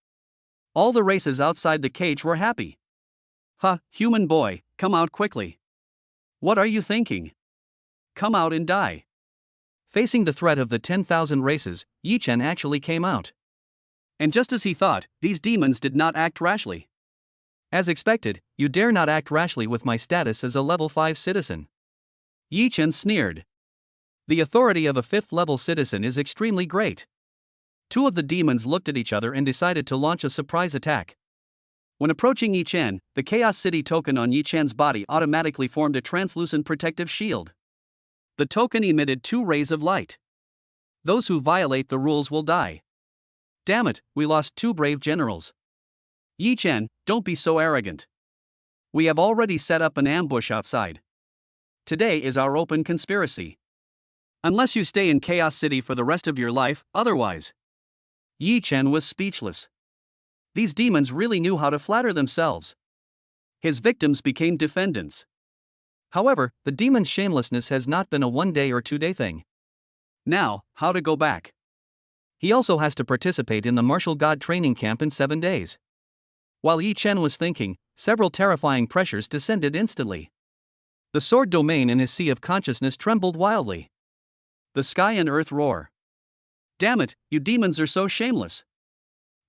All the races outside the cage were happy. Human boy, come out quickly. What are you thinking? Come out and die. Facing the threat of the 10,000 races, Yi Chen actually came out. And just as he thought, these demons did not act rashly. As expected, you dare not act rashly with my status as a level 5 citizen. Yi Chen sneered. The authority of a 5th level citizen is extremely great. Two of the demons looked at each other and decided to launch a surprise attack. When approaching Yi Chen, the Chaos City token on Yi Chen's body automatically formed a translucent protective shield. The token emitted 2 rays of light. Those who violate the rules will die. Damn it, we lost 2 brave generals. Yi Chen, don't be so arrogant. We have already set up an ambush outside. Today is our open conspiracy. Unless you stay in Chaos City for the rest of your life, otherwise. Yi Chen was speechless. These demons really knew how to flatter themselves. His victims became defendants. However, the demon's shamelessness has not been a 1-day or 2-day thing. Now, how to go back? He also has to participate in the martial god training camp in 7 days. While Yi Chen was thinking, several terrifying pressures descended instantly. The sword domain in his sea of consciousness trembled wildly. The sky and earth roar. Damn it, you demons are so shameless.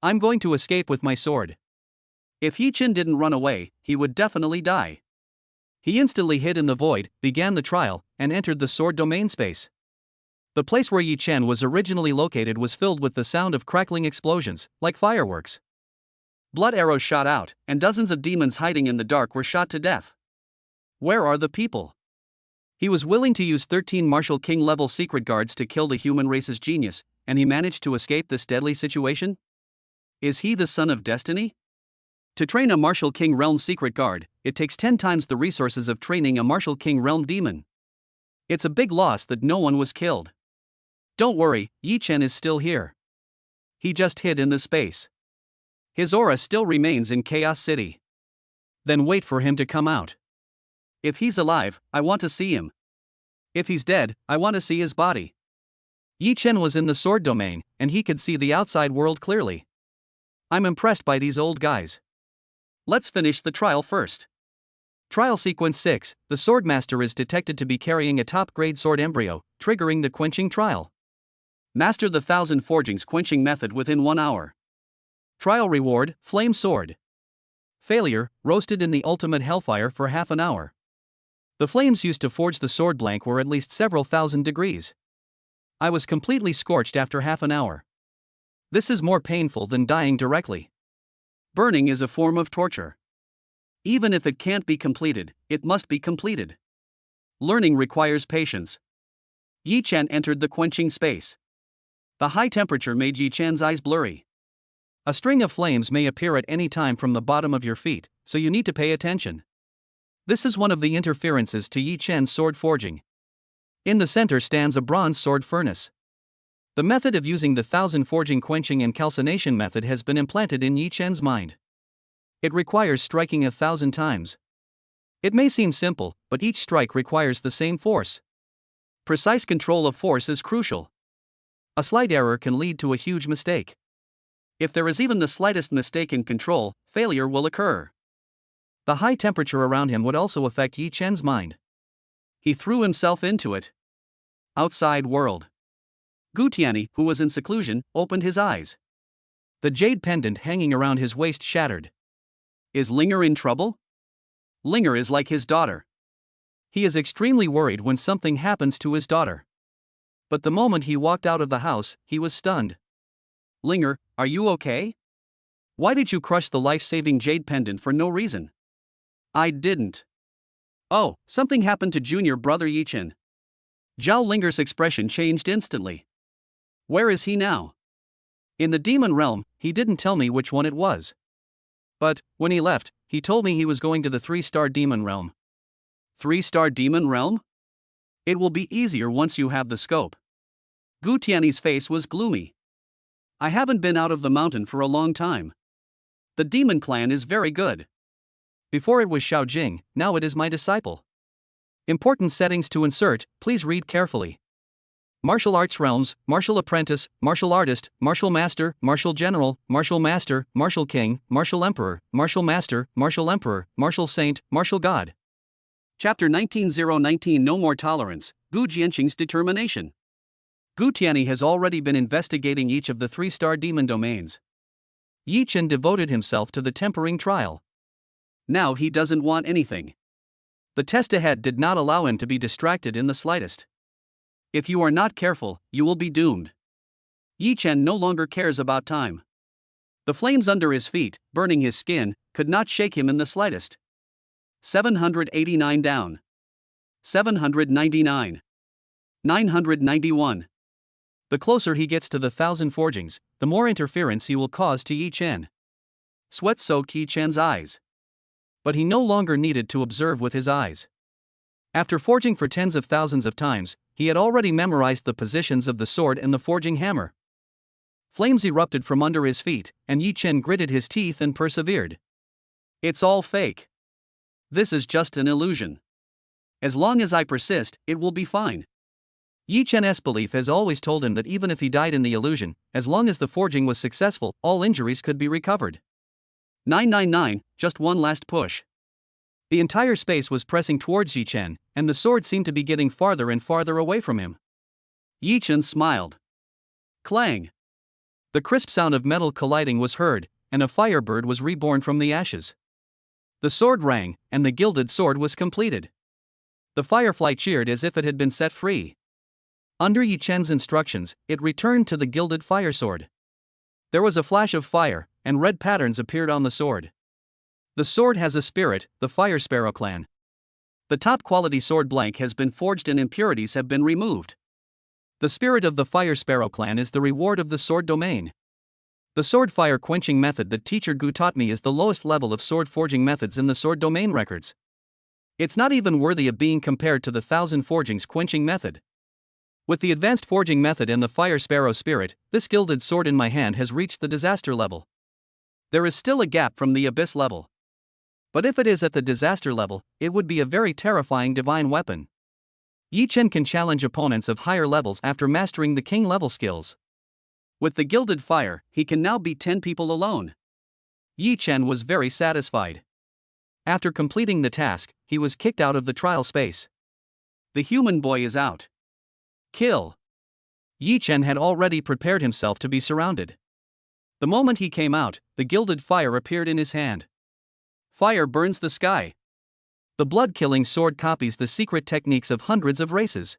I'm going to escape with my sword. If Yi Chen didn't run away, he would definitely die. He instantly hid in the void, began the trial, and entered the sword domain space. The place where Yi Chen was originally located was filled with the sound of crackling explosions, like fireworks. Blood arrows shot out, and dozens of demons hiding in the dark were shot to death. Where are the people? He was willing to use 13 Martial King level secret guards to kill the human race's genius, and he managed to escape this deadly situation? Is he the son of destiny? To train a Martial King realm secret guard, it takes 10 times the resources of training a Martial King realm demon. It's a big loss that no one was killed. Don't worry, Yi Chen is still here. He just hid in the space. His aura still remains in Chaos City. Then wait for him to come out. If he's alive, I want to see him. If he's dead, I want to see his body. Yi Chen was in the sword domain, and he could see the outside world clearly. I'm impressed by these old guys. Let's finish the trial first. Trial Sequence 6, the Swordmaster is detected to be carrying a top-grade sword embryo, triggering the quenching trial. Master the 1000 forgings quenching method within 1 hour. Trial Reward, Flame Sword. Failure, roasted in the ultimate hellfire for half an hour. The flames used to forge the sword blank were at least several thousand degrees. I was completely scorched after half an hour. This is more painful than dying directly. Burning is a form of torture. Even if it can't be completed, it must be completed. Learning requires patience. Yi Chen entered the quenching space. The high temperature made Yi Chen's eyes blurry. A string of flames may appear at any time from the bottom of your feet, so you need to pay attention. This is one of the interferences to Yi Chen's sword forging. In the center stands a bronze sword furnace. The method of using the 1000 forging quenching and calcination method has been implanted in Yi Chen's mind. It requires striking 1,000 times. It may seem simple, but each strike requires the same force. Precise control of force is crucial. A slight error can lead to a huge mistake. If there is even the slightest mistake in control, failure will occur. The high temperature around him would also affect Yi Chen's mind. He threw himself into it. Outside world. Gutiani, who was in seclusion, opened his eyes. The jade pendant hanging around his waist shattered. Is Linger in trouble? Linger is like his daughter. He is extremely worried when something happens to his daughter. But the moment he walked out of the house, he was stunned. Linger, are you okay? Why did you crush the life-saving jade pendant for no reason? I didn't. Oh, something happened to junior brother Yi Chen. Zhao Linger's expression changed instantly. Where is he now? In the demon realm, he didn't tell me which one it was. But, when he left, he told me he was going to the 3-star demon realm. 3-star demon realm? It will be easier once you have the scope. Gu Tiany's face was gloomy. I haven't been out of the mountain for a long time. The demon clan is very good. Before it was Xiao Jing, now it is my disciple. Important settings to insert, please read carefully. Martial arts realms, martial apprentice, martial artist, martial master, martial general, martial master, martial king, martial emperor, martial master, martial emperor, martial saint, martial god. Chapter 19019 No More Tolerance, Gu Jianqing's Determination. Gu Tiany has already been investigating each of the 3-star demon domains. Yi Chen devoted himself to the tempering trial. Now he doesn't want anything. The test ahead did not allow him to be distracted in the slightest. If you are not careful, you will be doomed. Yi Chen no longer cares about time. The flames under his feet, burning his skin, could not shake him in the slightest. 789 down. 799. 991. The closer he gets to the 1,000 forgings, the more interference he will cause to Yi Chen. Sweat soaked Yi Chen's eyes. But he no longer needed to observe with his eyes. After forging for tens of thousands of times, he had already memorized the positions of the sword and the forging hammer. Flames erupted from under his feet, and Yi Chen gritted his teeth and persevered. It's all fake. This is just an illusion. As long as I persist, it will be fine. Yi Chen's belief has always told him that even if he died in the illusion, as long as the forging was successful, all injuries could be recovered. 999, just one last push. The entire space was pressing towards Yi Chen, and the sword seemed to be getting farther and farther away from him. Yi Chen smiled. Clang! The crisp sound of metal colliding was heard, and a firebird was reborn from the ashes. The sword rang, and the gilded sword was completed. The firefly cheered as if it had been set free. Under Yi Chen's instructions, it returned to the gilded fire sword. There was a flash of fire, and red patterns appeared on the sword. The sword has a spirit, the Fire Sparrow clan. The top quality sword blank has been forged and impurities have been removed. The spirit of the Fire Sparrow clan is the reward of the sword domain. The sword fire quenching method that teacher Gu taught me is the lowest level of sword forging methods in the sword domain records. It's not even worthy of being compared to the 1,000 forgings quenching method. With the advanced forging method and the Fire Sparrow spirit, this gilded sword in my hand has reached the disaster level. There is still a gap from the abyss level. But if it is at the disaster level, it would be a very terrifying divine weapon. Yi Chen can challenge opponents of higher levels after mastering the king level skills. With the gilded fire, he can now beat 10 people alone. Yi Chen was very satisfied. After completing the task, he was kicked out of the trial space. The human boy is out. Kill. Yi Chen had already prepared himself to be surrounded. The moment he came out, the gilded fire appeared in his hand. Fire burns the sky. The blood-killing sword copies the secret techniques of hundreds of races.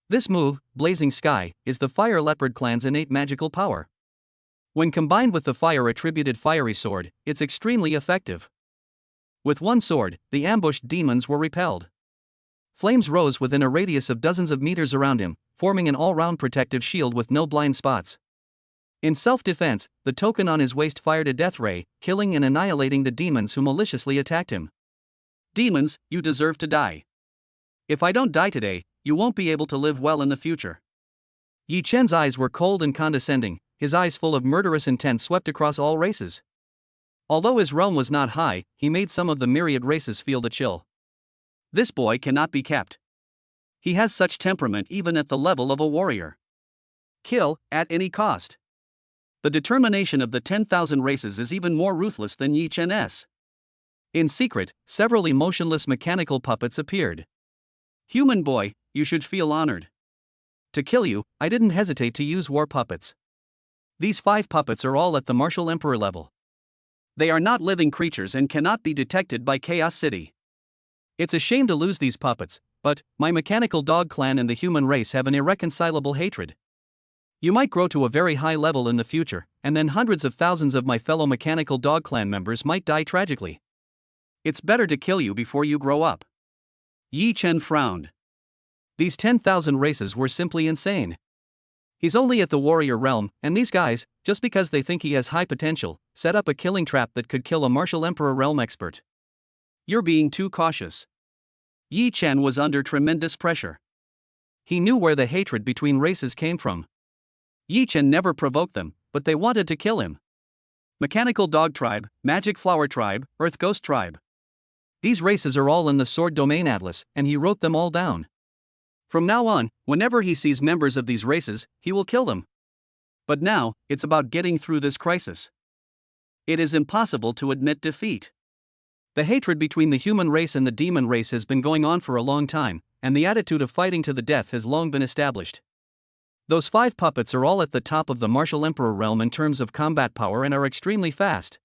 This move, Blazing Sky, is the Fire Leopard clan's innate magical power. When combined with the fire-attributed fiery sword, it's extremely effective. With one sword, the ambushed demons were repelled. Flames rose within a radius of dozens of meters around him, forming an all-round protective shield with no blind spots. In self-defense, the token on his waist fired a death ray, killing and annihilating the demons who maliciously attacked him. Demons, you deserve to die. If I don't die today, you won't be able to live well in the future. Yi Chen's eyes were cold and condescending, his eyes full of murderous intent swept across all races. Although his realm was not high, he made some of the myriad races feel the chill. This boy cannot be kept. He has such temperament even at the level of a warrior. Kill, at any cost. The determination of the 10,000 races is even more ruthless than Yi Chen's. In secret, several emotionless mechanical puppets appeared. Human boy, you should feel honored. To kill you, I didn't hesitate to use war puppets. These 5 puppets are all at the Martial Emperor level. They are not living creatures and cannot be detected by Chaos City. It's a shame to lose these puppets, but my mechanical dog clan and the human race have an irreconcilable hatred. You might grow to a very high level in the future, and then hundreds of thousands of my fellow mechanical dog clan members might die tragically. It's better to kill you before you grow up. Yi Chen frowned. These 10,000 races were simply insane. He's only at the warrior realm, and these guys, just because they think he has high potential, set up a killing trap that could kill a Martial Emperor realm expert. You're being too cautious. Yi Chen was under tremendous pressure. He knew where the hatred between races came from. Yi Chen never provoked them, but they wanted to kill him. Mechanical Dog Tribe, Magic Flower Tribe, Earth Ghost Tribe. These races are all in the Sword Domain Atlas, and he wrote them all down. From now on, whenever he sees members of these races, he will kill them. But now, it's about getting through this crisis. It is impossible to admit defeat. The hatred between the human race and the demon race has been going on for a long time, and the attitude of fighting to the death has long been established. Those 5 puppets are all at the top of the martial emperor realm in terms of combat power and are extremely fast.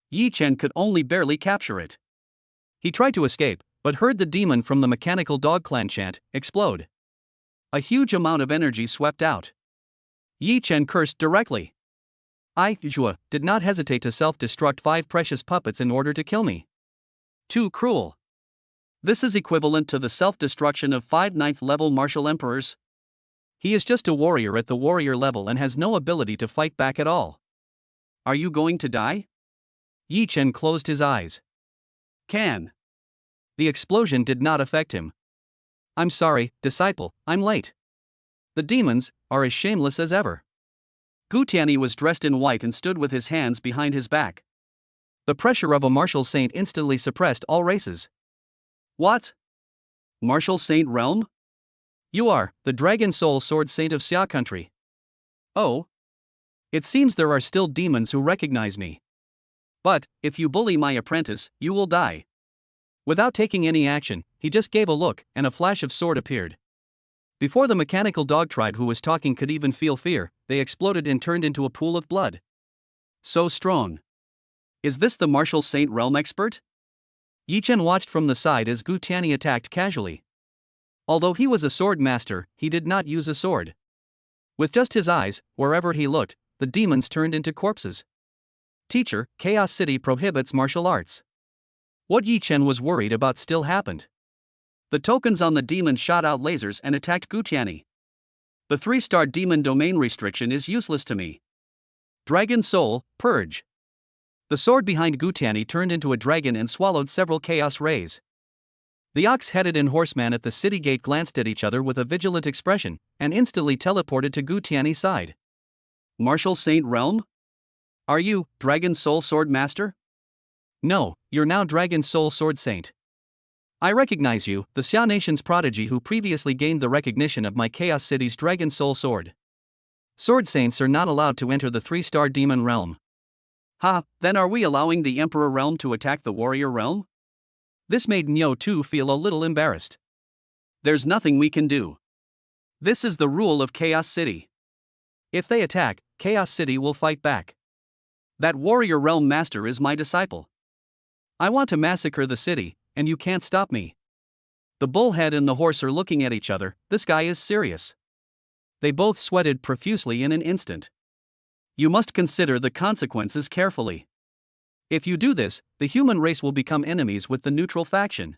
Yi Chen could only barely capture it. He tried to escape, but heard the demon from the mechanical dog clan chant explode. A huge amount of energy swept out. Yi Chen cursed directly. I, Zhua, did not hesitate to self-destruct 5 precious puppets in order to kill me. Too cruel. This is equivalent to the self-destruction of 5 9th-level martial emperors. He is just a warrior at the warrior level and has no ability to fight back at all. Are you going to die? Yi Chen closed his eyes. The explosion did not affect him. I'm sorry, disciple, I'm late. The demons are as shameless as ever. Gu Tianyi was dressed in white and stood with his hands behind his back. The pressure of a martial saint instantly suppressed all races. What? Martial Saint Realm? You are the Dragon Soul Sword Saint of Xia Country. Oh? It seems there are still demons who recognize me. But, if you bully my apprentice, you will die. Without taking any action, he just gave a look, and a flash of sword appeared. Before the mechanical dog tribe who was talking could even feel fear, they exploded and turned into a pool of blood. So strong. Is this the Martial Saint Realm expert? Yi Chen watched from the side as Gu Tianyi attacked casually. Although he was a sword master, he did not use a sword. With just his eyes, wherever he looked, the demons turned into corpses. Teacher, Chaos City prohibits martial arts. What Yi Chen was worried about still happened. The tokens on the demon shot out lasers and attacked Gu Tianyi. The 3-star demon domain restriction is useless to me. Dragon Soul, Purge. The sword behind Gu Tianyi turned into a dragon and swallowed several chaos rays. The ox-headed and horseman at the city gate glanced at each other with a vigilant expression, and instantly teleported to Gu Tianyi's side. Martial Saint Realm? Are you, Dragon Soul Sword Master? No, you're now Dragon Soul Sword Saint. I recognize you, the Xia Nation's prodigy who previously gained the recognition of my Chaos City's Dragon Soul Sword. Sword Saints are not allowed to enter the 3-star demon realm. Then are we allowing the Emperor Realm to attack the Warrior Realm? This made Nyo too feel a little embarrassed. There's nothing we can do. This is the rule of Chaos City. If they attack, Chaos City will fight back. That Warrior Realm Master is my disciple. I want to massacre the city, and you can't stop me. The bullhead and the horse are looking at each other. This guy is serious. They both sweated profusely in an instant. You must consider the consequences carefully. If you do this, the human race will become enemies with the neutral faction.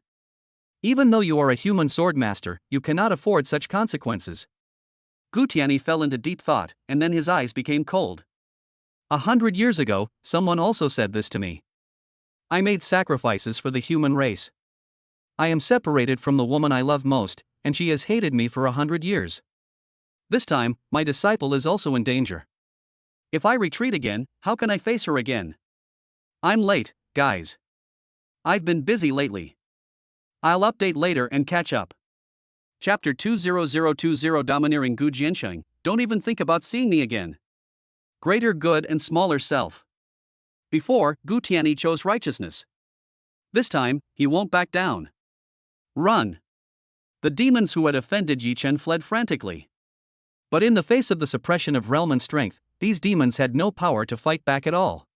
Even though you are a human sword master, you cannot afford such consequences. Gu Tianyi fell into deep thought, and then his eyes became cold. 100 years ago, someone also said this to me. I made sacrifices for the human race. I am separated from the woman I love most, and she has hated me for 100 years. This time, my disciple is also in danger. If I retreat again, how can I face her again? I'm late, guys. I've been busy lately. I'll update later and catch up. Chapter 20020 Domineering Gu Jiansheng, don't even think about seeing me again. Greater good and smaller self. Before, Gu Tianyi chose righteousness. This time, he won't back down. Run. The demons who had offended Yi Chen fled frantically. But in the face of the suppression of realm and strength, these demons had no power to fight back at all.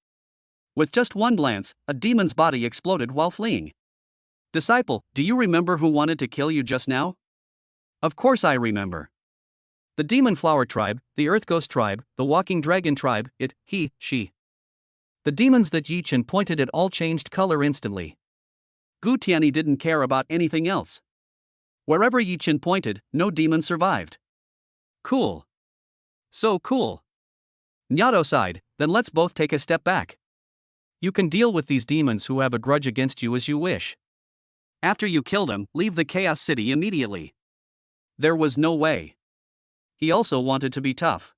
With just one glance, a demon's body exploded while fleeing. Disciple, do you remember who wanted to kill you just now? Of course I remember. The Demon Flower Tribe, the Earth Ghost Tribe, the Walking Dragon Tribe, it, he, she. The demons that Yi Chen pointed at all changed color instantly. Gu Tianyi didn't care about anything else. Wherever Yi Chen pointed, no demon survived. Cool. So cool. Nyato sighed, then let's both take a step back. You can deal with these demons who have a grudge against you as you wish. After you kill them, leave the Chaos City immediately. There was no way. He also wanted to be tough.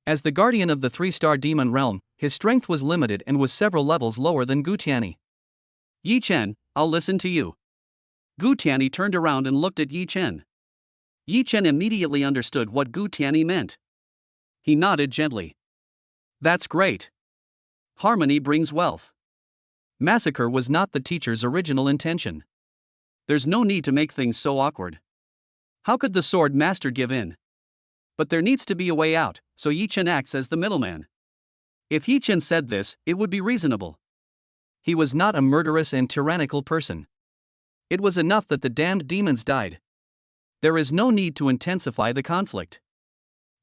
As the guardian of the 3-star demon realm, his strength was limited and was several levels lower than Gu Tianyi. Yi Chen, I'll listen to you. Gu Tianyi turned around and looked at Yi Chen. Yi Chen immediately understood what Gu Tianyi meant. He nodded gently. That's great. Harmony brings wealth. Massacre was not the teacher's original intention. There's no need to make things so awkward. How could the sword master give in? But there needs to be a way out, so Yi Chen acts as the middleman. If Yi Chen said this, it would be reasonable. He was not a murderous and tyrannical person. It was enough that the damned demons died. There is no need to intensify the conflict.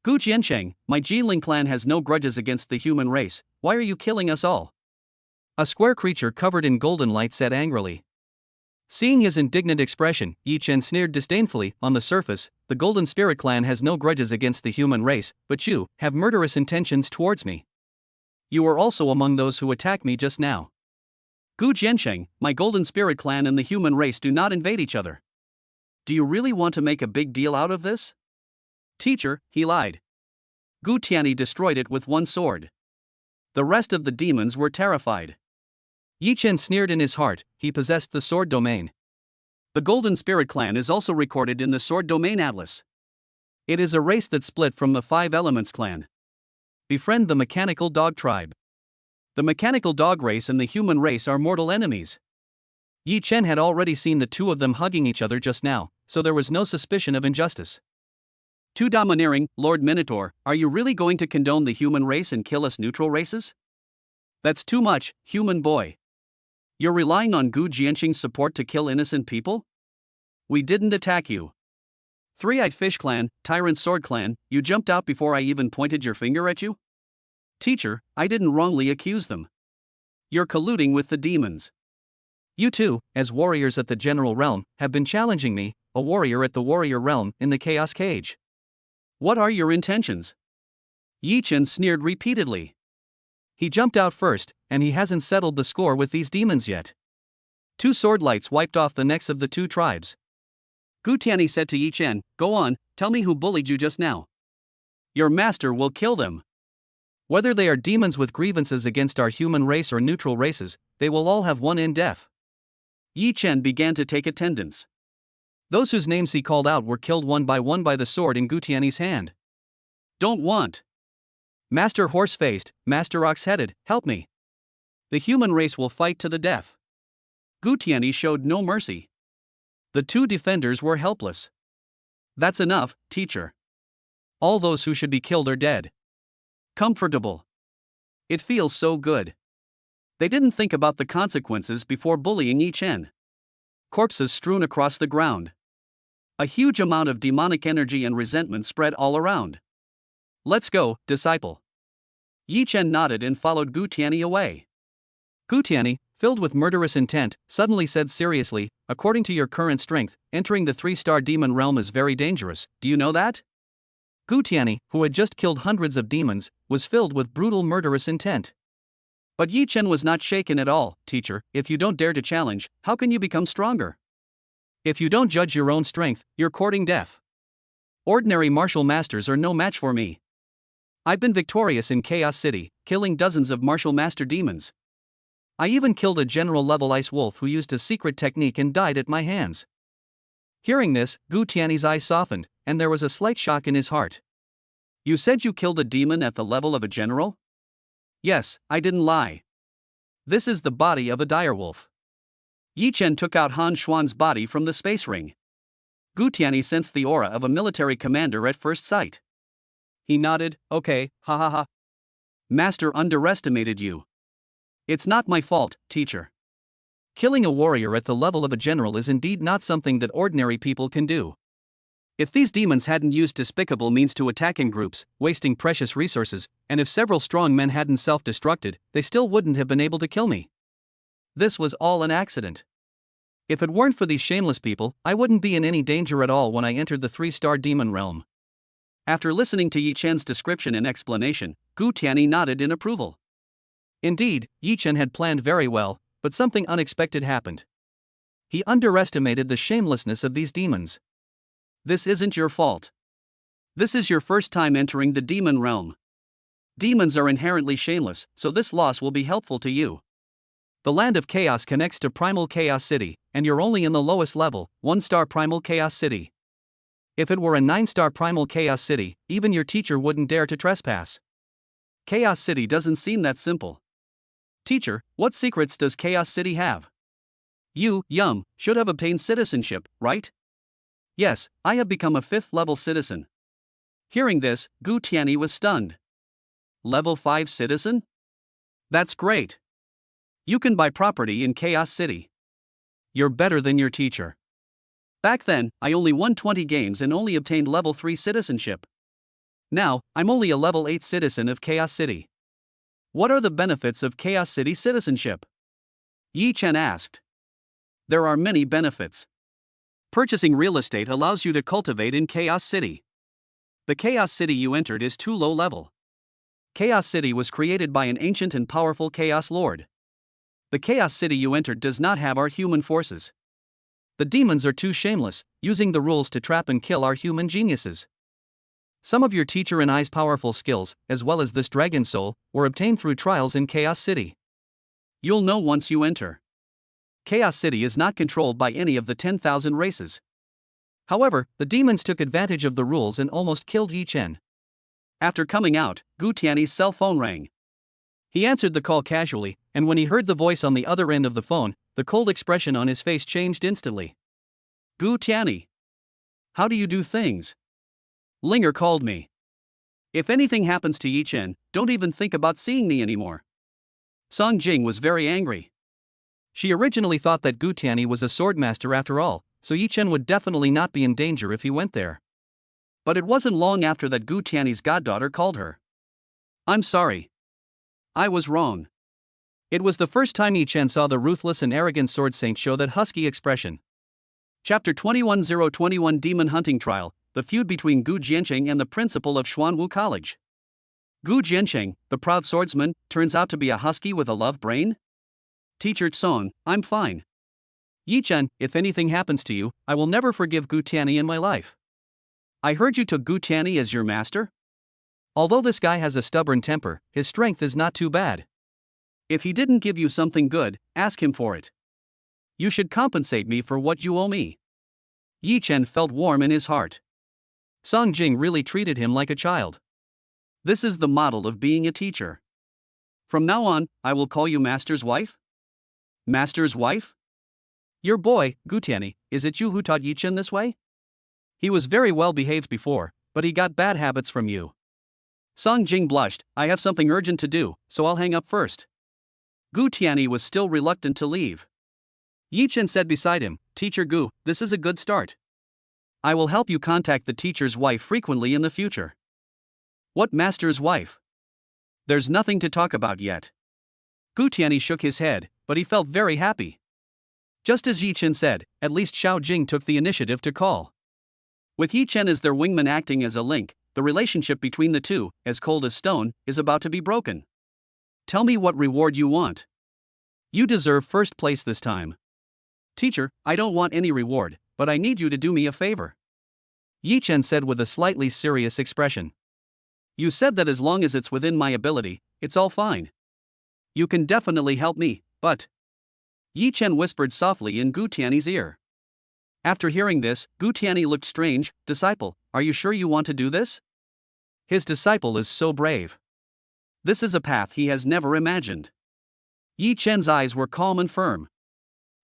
Gu Jiansheng, my Jiling clan has no grudges against the human race, why are you killing us all? A square creature covered in golden light said angrily. Seeing his indignant expression, Yi Chen sneered disdainfully. On the surface, the Golden Spirit clan has no grudges against the human race, but you have murderous intentions towards me. You are also among those who attacked me just now. Gu Jiansheng, my Golden Spirit clan and the human race do not invade each other. Do you really want to make a big deal out of this? Teacher, he lied. Gu Tianyi destroyed it with one sword. The rest of the demons were terrified. Yi Chen sneered in his heart, he possessed the sword domain. The Golden Spirit clan is also recorded in the Sword Domain Atlas. It is a race that split from the 5 Elements clan. Befriend the Mechanical Dog tribe. The Mechanical Dog race and the human race are mortal enemies. Yi Chen had already seen the two of them hugging each other just now, so there was no suspicion of injustice. Too domineering, Lord Minotaur, are you really going to condone the human race and kill us neutral races? That's too much, human boy. You're relying on Gu Jiansheng's support to kill innocent people? We didn't attack you. 3-Eyed Fish Clan, Tyrant Sword Clan, you jumped out before I even pointed your finger at you? Teacher, I didn't wrongly accuse them. You're colluding with the demons. You two, as warriors at the General Realm, have been challenging me, a warrior at the Warrior Realm, in the Chaos Cage. What are your intentions? Yi Chen sneered repeatedly. He jumped out first, and he hasn't settled the score with these demons yet. 2 sword lights wiped off the necks of the 2 tribes. Gu Tianyi said to Yi Chen, go on, tell me who bullied you just now. Your master will kill them. Whether they are demons with grievances against our human race or neutral races, they will all have one in death. Yi Chen began to take attendance. Those whose names he called out were killed one by the sword in Gu Tianyi's hand. Don't want. Master Horse-Faced, Master Ox-Headed, help me. The human race will fight to the death. Gu Tianyi showed no mercy. The 2 defenders were helpless. That's enough, teacher. All those who should be killed are dead. Comfortable. It feels so good. They didn't think about the consequences before bullying Yi Chen. Corpses strewn across the ground. A huge amount of demonic energy and resentment spread all around. Let's go, disciple. Yi Chen nodded and followed Gu Tianyi away. Gu Tianyi, filled with murderous intent, suddenly said seriously, according to your current strength, entering the 3-star demon realm is very dangerous, do you know that? Gu Tianyi, who had just killed hundreds of demons, was filled with brutal murderous intent. But Yi Chen was not shaken at all. Teacher, if you don't dare to challenge, how can you become stronger? If you don't judge your own strength, you're courting death. Ordinary martial masters are no match for me. I've been victorious in Chaos City, killing dozens of martial master demons. I even killed a general-level ice wolf who used a secret technique and died at my hands. Hearing this, Gu Tianyi's eyes softened, and there was a slight shock in his heart. You said you killed a demon at the level of a general? Yes, I didn't lie. This is the body of a direwolf. Yi Chen took out Han Xuan's body from the space ring. Gu Tianyi sensed the aura of a military commander at first sight. He nodded, okay, ha ha ha. Master underestimated you. It's not my fault, teacher. Killing a warrior at the level of a general is indeed not something that ordinary people can do. If these demons hadn't used despicable means to attack in groups, wasting precious resources, and if several strong men hadn't self-destructed, they still wouldn't have been able to kill me. This was all an accident. If it weren't for these shameless people, I wouldn't be in any danger at all when I entered the 3-star demon realm. After listening to Yi Chen's description and explanation, Gu Tianyi nodded in approval. Indeed, Yi Chen had planned very well, but something unexpected happened. He underestimated the shamelessness of these demons. This isn't your fault. This is your first time entering the demon realm. Demons are inherently shameless, so this loss will be helpful to you. The Land of Chaos connects to Primal Chaos City, and you're only in the lowest level, 1-star Primal Chaos City. If it were a 9-star Primal Chaos City, even your teacher wouldn't dare to trespass. Chaos City doesn't seem that simple. Teacher, what secrets does Chaos City have? You, Yum, should have obtained citizenship, right? Yes, I have become a 5th-level citizen. Hearing this, Gu Tianyi was stunned. Level 5 citizen? That's great. You can buy property in Chaos City. You're better than your teacher. Back then, I only won 20 games and only obtained level 3 citizenship. Now, I'm only a level 8 citizen of Chaos City. What are the benefits of Chaos City citizenship? Yi Chen asked. There are many benefits. Purchasing real estate allows you to cultivate in Chaos City. The Chaos City you entered is too low level. Chaos City was created by an ancient and powerful Chaos Lord. The Chaos City you entered does not have our human forces. The demons are too shameless, using the rules to trap and kill our human geniuses. Some of your teacher and I's powerful skills, as well as this dragon soul, were obtained through trials in Chaos City. You'll know once you enter. Chaos City is not controlled by any of the 10,000 races. However, the demons took advantage of the rules and almost killed Yi Chen. After coming out, Gu Tianyi's cell phone rang. He answered the call casually, and when he heard the voice on the other end of the phone, the cold expression on his face changed instantly. Gu Tianyi. How do you do things? Linger called me. If anything happens to Yi Chen, don't even think about seeing me anymore. Song Jing was very angry. She originally thought that Gu Tianyi was a swordmaster after all, so Yi Chen would definitely not be in danger if he went there. But it wasn't long after that Gu Tianyi's goddaughter called her. I'm sorry. I was wrong. It was the first time Yi Chen saw the ruthless and arrogant sword saint show that husky expression. Chapter 21021 Demon Hunting Trial, the feud between Gu Jiancheng and the principal of Xuanwu College. Gu Jiancheng, the proud swordsman, turns out to be a husky with a love brain? Teacher Song, I'm fine. Yi Chen, if anything happens to you, I will never forgive Gu Tianyi in my life. I heard you took Gu Tianyi as your master? Although this guy has a stubborn temper, his strength is not too bad. If he didn't give you something good, ask him for it. You should compensate me for what you owe me. Yi Chen felt warm in his heart. Song Jing really treated him like a child. This is the model of being a teacher. From now on, I will call you Master's wife? Master's wife? Your boy, Gu Tianyi, is it you who taught Yi Chen this way? He was very well behaved before, but he got bad habits from you. Song Jing blushed. I have something urgent to do, so I'll hang up first. Gu Tianyi was still reluctant to leave. Yi Chen said beside him, Teacher Gu, this is a good start. I will help you contact the teacher's wife frequently in the future. What master's wife? There's nothing to talk about yet. Gu Tianyi shook his head, but he felt very happy. Just as Yi Chen said, at least Xiao Jing took the initiative to call. With Yi Chen as their wingman acting as a link, the relationship between the two, as cold as stone, is about to be broken. Tell me what reward you want. You deserve first place this time. Teacher, I don't want any reward, but I need you to do me a favor. Yi Chen said with a slightly serious expression. You said that as long as it's within my ability, it's all fine. You can definitely help me, but... Yi Chen whispered softly in Gu Tianyi's ear. After hearing this, Gu Tianyi looked strange. Disciple, are you sure you want to do this? His disciple is so brave. This is a path he has never imagined. Yi Chen's eyes were calm and firm.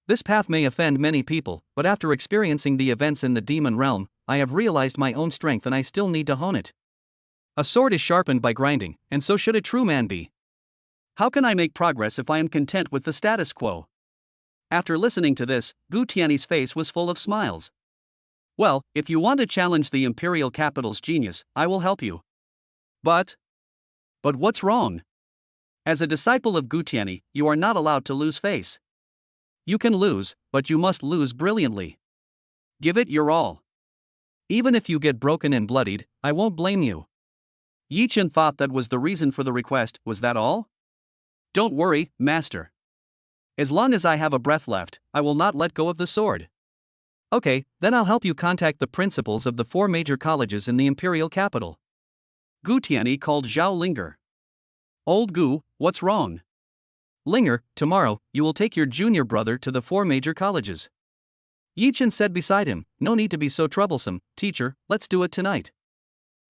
This path may offend many people, but after experiencing the events in the demon realm, I have realized my own strength and I still need to hone it. A sword is sharpened by grinding, and so should a true man be. How can I make progress if I am content with the status quo? After listening to this, Gu Tianyi's face was full of smiles. Well, if you want to challenge the imperial capital's genius, I will help you. But what's wrong? As a disciple of Gu Tianyi, you are not allowed to lose face. You can lose, but you must lose brilliantly. Give it your all. Even if you get broken and bloodied, I won't blame you. Yi Chen thought that was the reason for the request. Was that all? Don't worry, master. As long as I have a breath left, I will not let go of the sword. Okay, then I'll help you contact the principals of the 4 major colleges in the imperial capital. Gu Tianyi called Zhao Linger. Old Gu, what's wrong? Linger, tomorrow, you will take your junior brother to the 4 major colleges. Yi Chen said beside him, no need to be so troublesome, teacher, let's do it tonight.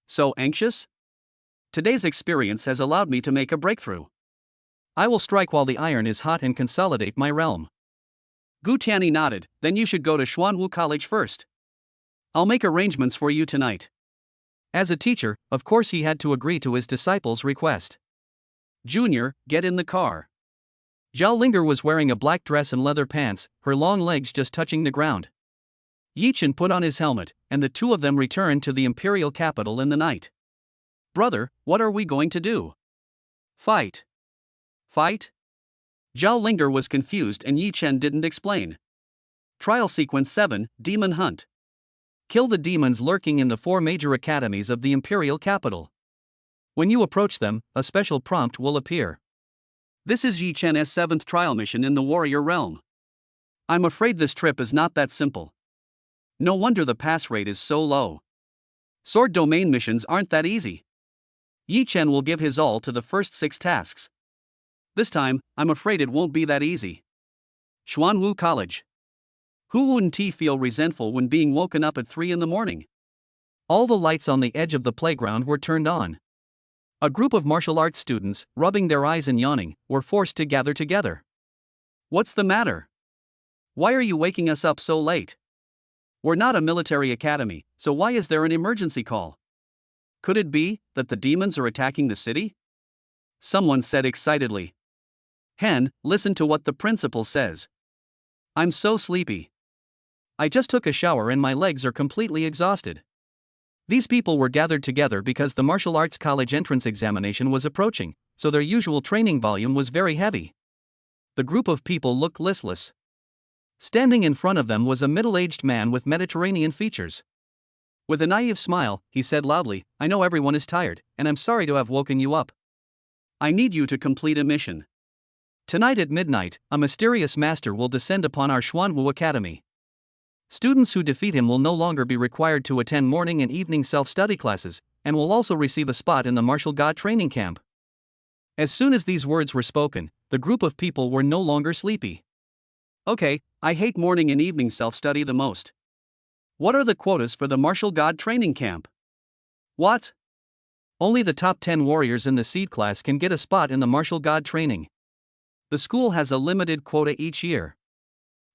So anxious? Today's experience has allowed me to make a breakthrough. I will strike while the iron is hot and consolidate my realm. Gu Tianyi nodded, then you should go to Xuanwu College first. I'll make arrangements for you tonight. As a teacher, of course he had to agree to his disciple's request. Junior, get in the car. Zhao Linger was wearing a black dress and leather pants, her long legs just touching the ground. Yi Chen put on his helmet, and the two of them returned to the imperial capital in the night. Brother, what are we going to do? Fight. Fight? Zhao Linger was confused and Yi Chen didn't explain. Trial Sequence 7, Demon Hunt. Kill the demons lurking in the 4 major academies of the imperial capital. When you approach them, a special prompt will appear. This is Yi Chen's 7th trial mission in the warrior realm. I'm afraid this trip is not that simple. No wonder the pass rate is so low. Sword domain missions aren't that easy. Yi Chen will give his all to the first 6 tasks. This time, I'm afraid it won't be that easy. Xuanwu College. Who wouldn't feel resentful when being woken up at 3 in the morning? All the lights on the edge of the playground were turned on. A group of martial arts students, rubbing their eyes and yawning, were forced to gather together. What's the matter? Why are you waking us up so late? We're not a military academy, so why is there an emergency call? Could it be that the demons are attacking the city? Someone said excitedly. Hen, listen to what the principal says. I'm so sleepy. I just took a shower and my legs are completely exhausted. These people were gathered together because the martial arts college entrance examination was approaching, so their usual training volume was very heavy. The group of people looked listless. Standing in front of them was a middle-aged man with Mediterranean features. With a naive smile, he said loudly, I know everyone is tired, and I'm sorry to have woken you up. I need you to complete a mission. Tonight at midnight, a mysterious master will descend upon our Xuanwu Academy. Students who defeat him will no longer be required to attend morning and evening self-study classes, and will also receive a spot in the martial god training camp. As soon as these words were spoken, the group of people were no longer sleepy. Okay, I hate morning and evening self-study the most. What are the quotas for the martial god training camp? What? Only the top 10 warriors in the seed class can get a spot in the martial god training. The school has a limited quota each year.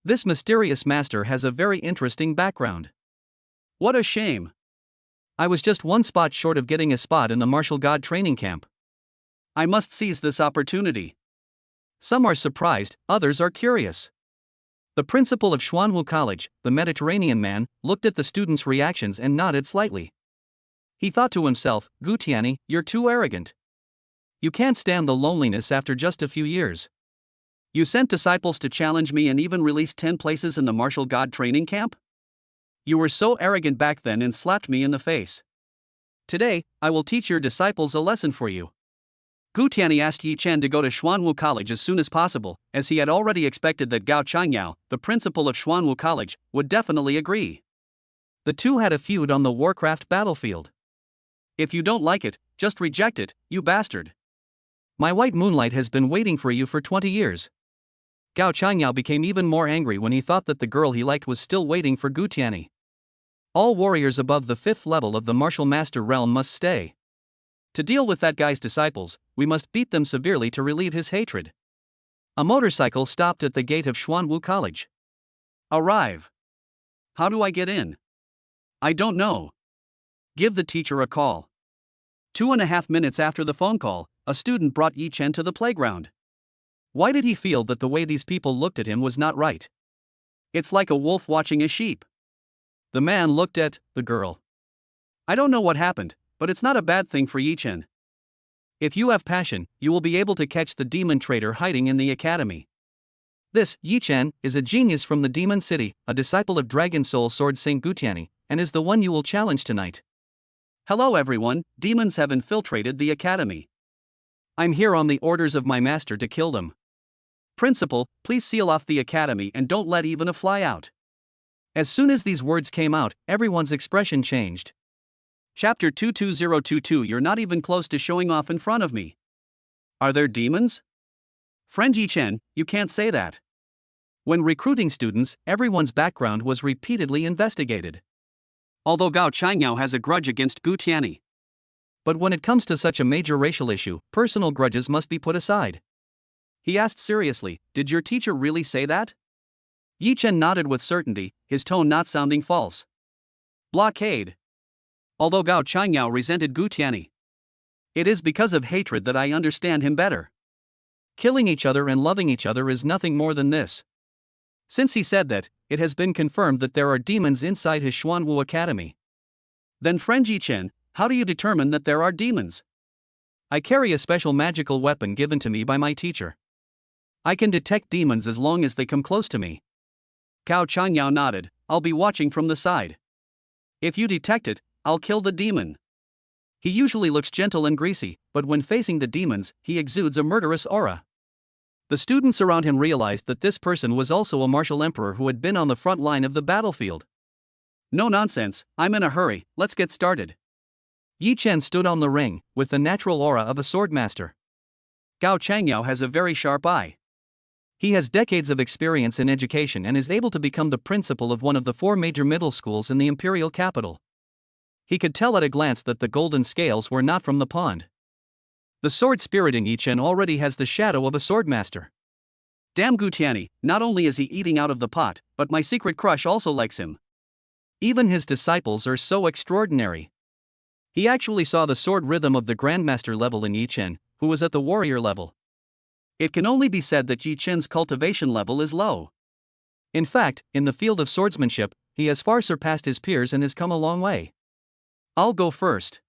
This mysterious master has a very interesting background. What a shame. I was just one spot short of getting a spot in the martial god training camp. I must seize this opportunity. Some are surprised, others are curious. The principal of Xuanwu College, the Mediterranean man, looked at the students' reactions and nodded slightly. He thought to himself, Gu Tianyi, you're too arrogant. You can't stand the loneliness after just a few years. You sent disciples to challenge me and even released 10 places in the martial god training camp? You were so arrogant back then and slapped me in the face. Today, I will teach your disciples a lesson for you. Gu Tianyi asked Yi Chen to go to Xuanwu College as soon as possible, as he had already expected that Gao Changyao, the principal of Xuanwu College, would definitely agree. The two had a feud on the Warcraft battlefield. If you don't like it, just reject it, you bastard. My white moonlight has been waiting for you for 20 years. Gao Changyao became even more angry when he thought that the girl he liked was still waiting for Gu Tianyi. All warriors above the 5th level of the martial master realm must stay. To deal with that guy's disciples, we must beat them severely to relieve his hatred. A motorcycle stopped at the gate of Xuanwu College. Arrive. How do I get in? I don't know. Give the teacher a call. 2.5 minutes after the phone call, a student brought Yi Chen to the playground. Why did he feel that the way these people looked at him was not right? It's like a wolf watching a sheep. The man looked at the girl. I don't know what happened, but it's not a bad thing for Yi Chen. If you have passion, you will be able to catch the demon traitor hiding in the academy. This, Yi Chen, is a genius from the Demon City, a disciple of Dragon Soul Sword Saint Gu Tianyi, and is the one you will challenge tonight. Hello everyone, demons have infiltrated the academy. I'm here on the orders of my master to kill them. Principal, please seal off the academy and don't let even a fly out. As soon as these words came out, everyone's expression changed. Chapter 22022. You're not even close to showing off in front of me. Are there demons? Friend Yi Chen, you can't say that. When recruiting students, everyone's background was repeatedly investigated. Although Gao Changyao has a grudge against Gu Tianyi. But when it comes to such a major racial issue, personal grudges must be put aside. He asked seriously, did your teacher really say that? Yi Chen nodded with certainty, his tone not sounding false. Blockade. Although Gao Changyao resented Gu Tianyi, it is because of hatred that I understand him better. Killing each other and loving each other is nothing more than this. Since he said that, it has been confirmed that there are demons inside his Xuanwu Academy. Then friend Yi Chen, how do you determine that there are demons? I carry a special magical weapon given to me by my teacher. I can detect demons as long as they come close to me. Gao Changyao nodded, I'll be watching from the side. If you detect it, I'll kill the demon. He usually looks gentle and greasy, but when facing the demons, he exudes a murderous aura. The students around him realized that this person was also a martial emperor who had been on the front line of the battlefield. No nonsense, I'm in a hurry, let's get started. Yi Chen stood on the ring, with the natural aura of a swordmaster. Gao Changyao has a very sharp eye. He has decades of experience in education and is able to become the principal of one of the 4 major middle schools in the imperial capital. He could tell at a glance that the golden scales were not from the pond. The sword spiriting Yi Chen already has the shadow of a swordmaster. Damn Gu Tianyi, not only is he eating out of the pot, but my secret crush also likes him. Even his disciples are so extraordinary. He actually saw the sword rhythm of the grandmaster level in Yi Chen, who was at the warrior level. It can only be said that Yi Chen's cultivation level is low. In fact, in the field of swordsmanship, he has far surpassed his peers and has come a long way. I'll go first.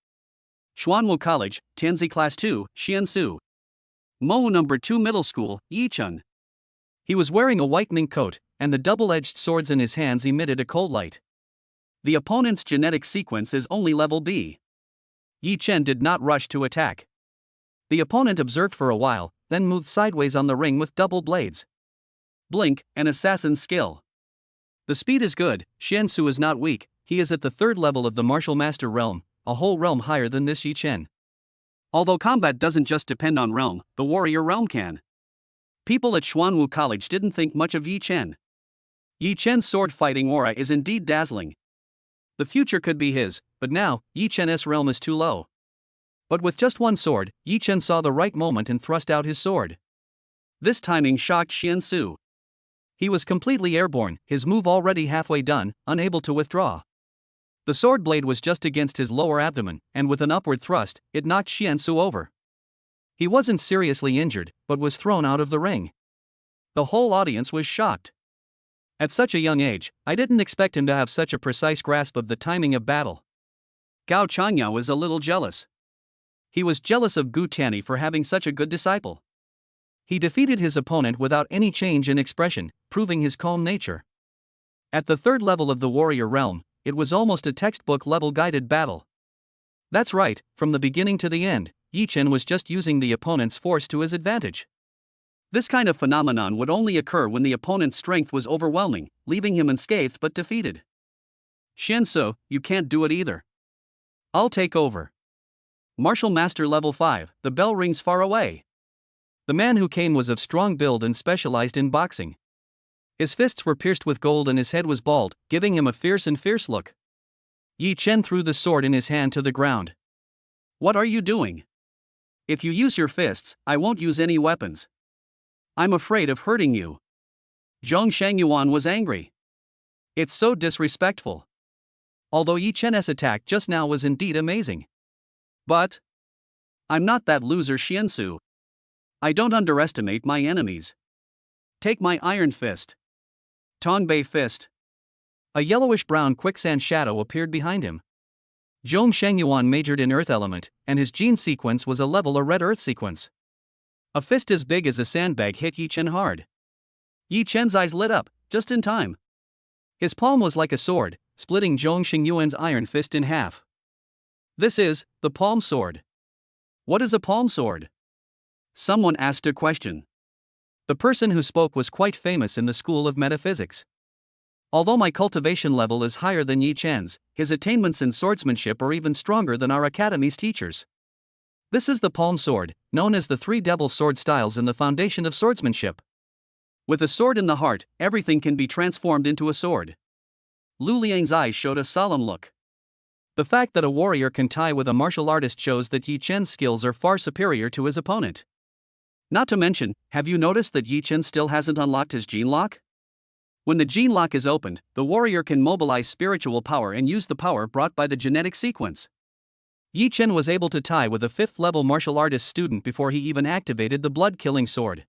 Xuanwu College, Tianzi Class 2, Xiansu. Mo number 2 Middle School, Yichun. He was wearing a white mink coat, and the double-edged swords in his hands emitted a cold light. The opponent's genetic sequence is only level B. Yi Chen did not rush to attack. The opponent observed for a while, then moved sideways on the ring with double blades. Blink, an assassin's skill. The speed is good, Xiansu is not weak, he is at the 3rd level of the martial master realm, a whole realm higher than this Yi Chen. Although combat doesn't just depend on realm, the warrior realm can. People at Xuanwu College didn't think much of Yi Chen. Yi Chen's sword fighting aura is indeed dazzling. The future could be his, but now, Yi Chen's realm is too low. But with just one sword, Yi Chen saw the right moment and thrust out his sword. This timing shocked Xiansu. He was completely airborne, his move already halfway done, unable to withdraw. The sword blade was just against his lower abdomen, and with an upward thrust, it knocked Xiansu over. He wasn't seriously injured, but was thrown out of the ring. The whole audience was shocked. At such a young age, I didn't expect him to have such a precise grasp of the timing of battle. Gao Changyao is a little jealous. He was jealous of Gu Tianyi for having such a good disciple. He defeated his opponent without any change in expression, proving his calm nature. At the 3rd level of the warrior realm, it was almost a textbook-level guided battle. That's right, from the beginning to the end, Yi Chen was just using the opponent's force to his advantage. This kind of phenomenon would only occur when the opponent's strength was overwhelming, leaving him unscathed but defeated. Xiansu, you can't do it either. I'll take over. Martial Master Level 5, the bell rings far away. The man who came was of strong build and specialized in boxing. His fists were pierced with gold and his head was bald, giving him a fierce look. Yi Chen threw the sword in his hand to the ground. What are you doing? If you use your fists, I won't use any weapons. I'm afraid of hurting you. Zhong Shangyuan was angry. It's so disrespectful. Although Yi Chen's attack just now was indeed amazing. But I'm not that loser Xiansu. I don't underestimate my enemies. Take my iron fist. Tongbei fist. A yellowish-brown quicksand shadow appeared behind him. Zhong Shangyuan majored in earth element, and his gene sequence was a red earth sequence. A fist as big as a sandbag hit Yi Chen hard. Yi Chen's eyes lit up, just in time. His palm was like a sword, splitting Zhong Shangyuan's iron fist in half. This is the palm sword. What is a palm sword? Someone asked a question. The person who spoke was quite famous in the school of metaphysics. Although my cultivation level is higher than Yi Chen's, his attainments in swordsmanship are even stronger than our academy's teachers. This is the palm sword, known as the three devil sword styles and the foundation of swordsmanship. With a sword in the heart, everything can be transformed into a sword. Lu Liang's eyes showed a solemn look. The fact that a warrior can tie with a martial artist shows that Yi Chen's skills are far superior to his opponent. Not to mention, have you noticed that Yi Chen still hasn't unlocked his gene lock? When the gene lock is opened, the warrior can mobilize spiritual power and use the power brought by the genetic sequence. Yi Chen was able to tie with a 5th-level martial artist student before he even activated the blood-killing sword.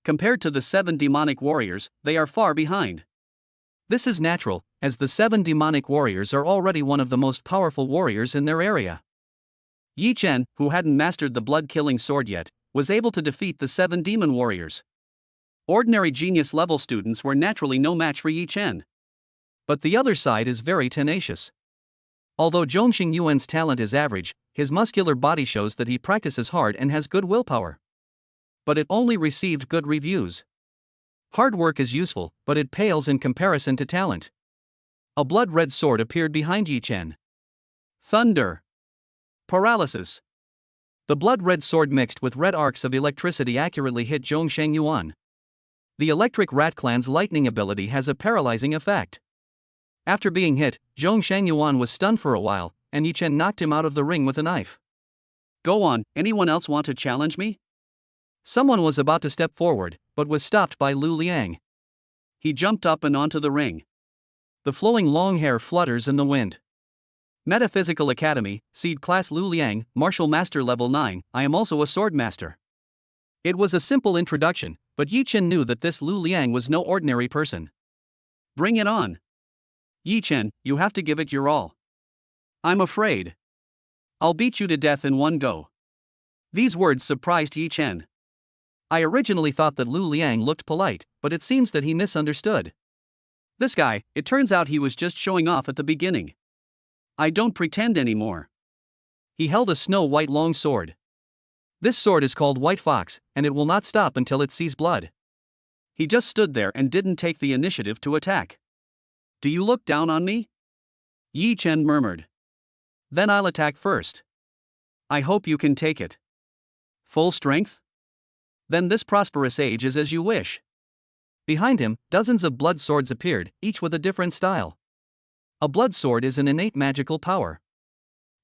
Compared to the 7 demonic warriors, they are far behind. This is natural, as the 7 demonic warriors are already one of the most powerful warriors in their area. Yi Chen, who hadn't mastered the blood-killing sword yet, was able to defeat the 7 demon warriors. Ordinary genius level students were naturally no match for Yi Chen. But the other side is very tenacious. Although Zhongxing Yuan's talent is average, his muscular body shows that he practices hard and has good willpower. But it only received good reviews. Hard work is useful, but it pales in comparison to talent. A blood-red sword appeared behind Yi Chen. Thunder. Paralysis. The blood-red sword mixed with red arcs of electricity accurately hit Zhongxing Yuan. The electric rat clan's lightning ability has a paralyzing effect. After being hit, Zhongxing Yuan was stunned for a while, and Yi Chen knocked him out of the ring with a knife. Go on, anyone else want to challenge me? Someone was about to step forward, but was stopped by Lu Liang. He jumped up and onto the ring. The flowing long hair flutters in the wind. Metaphysical Academy, Seed Class Lu Liang, Martial Master Level 9, I am also a sword master. It was a simple introduction, but Yi Chen knew that this Lu Liang was no ordinary person. Bring it on. Yi Chen, you have to give it your all. I'm afraid. I'll beat you to death in one go. These words surprised Yi Chen. I originally thought that Lu Liang looked polite, but it seems that he misunderstood. This guy, it turns out he was just showing off at the beginning. I don't pretend anymore. He held a snow-white long sword. This sword is called White Fox, and it will not stop until it sees blood. He just stood there and didn't take the initiative to attack. Do you look down on me? Yi Chen murmured. Then I'll attack first. I hope you can take it. Full strength? Then this prosperous age is as you wish. Behind him, dozens of blood swords appeared, each with a different style. A blood sword is an innate magical power.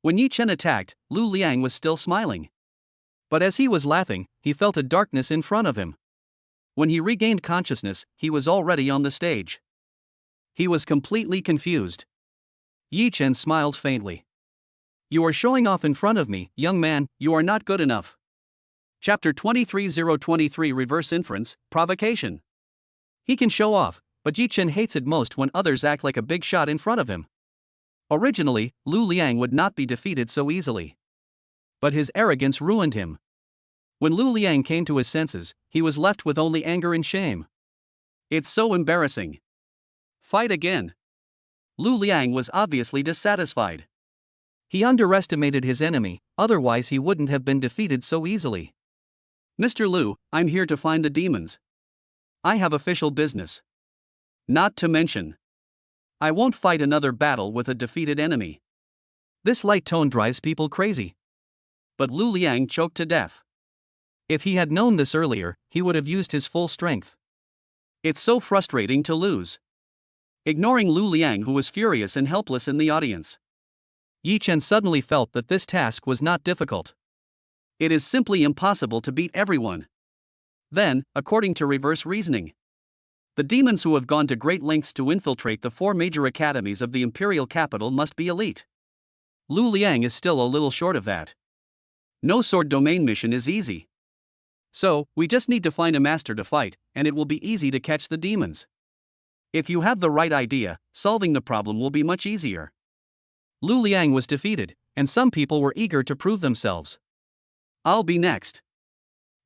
When Yi Chen attacked, Lu Liang was still smiling. But as he was laughing, he felt a darkness in front of him. When he regained consciousness, he was already on the stage. He was completely confused. Yi Chen smiled faintly. You are showing off in front of me, young man, you are not good enough. Chapter 23023 Reverse Inference, Provocation. He can show off, but Yi Chen hates it most when others act like a big shot in front of him. Originally, Lu Liang would not be defeated so easily. But his arrogance ruined him. When Lu Liang came to his senses, he was left with only anger and shame. It's so embarrassing. Fight again. Lu Liang was obviously dissatisfied. He underestimated his enemy, otherwise he wouldn't have been defeated so easily. Mr. Lu, I'm here to find the demons. I have official business. Not to mention, I won't fight another battle with a defeated enemy. This light tone drives people crazy. But Lu Liang choked to death. If he had known this earlier, he would have used his full strength. It's so frustrating to lose. Ignoring Lu Liang, who was furious and helpless in the audience, Yi Chen suddenly felt that this task was not difficult. It is simply impossible to beat everyone. Then, according to reverse reasoning, the demons who have gone to great lengths to infiltrate the 4 major academies of the imperial capital must be elite. Lu Liang is still a little short of that. No sword domain mission is easy. So, we just need to find a master to fight, and it will be easy to catch the demons. If you have the right idea, solving the problem will be much easier. Lu Liang was defeated, and some people were eager to prove themselves. I'll be next.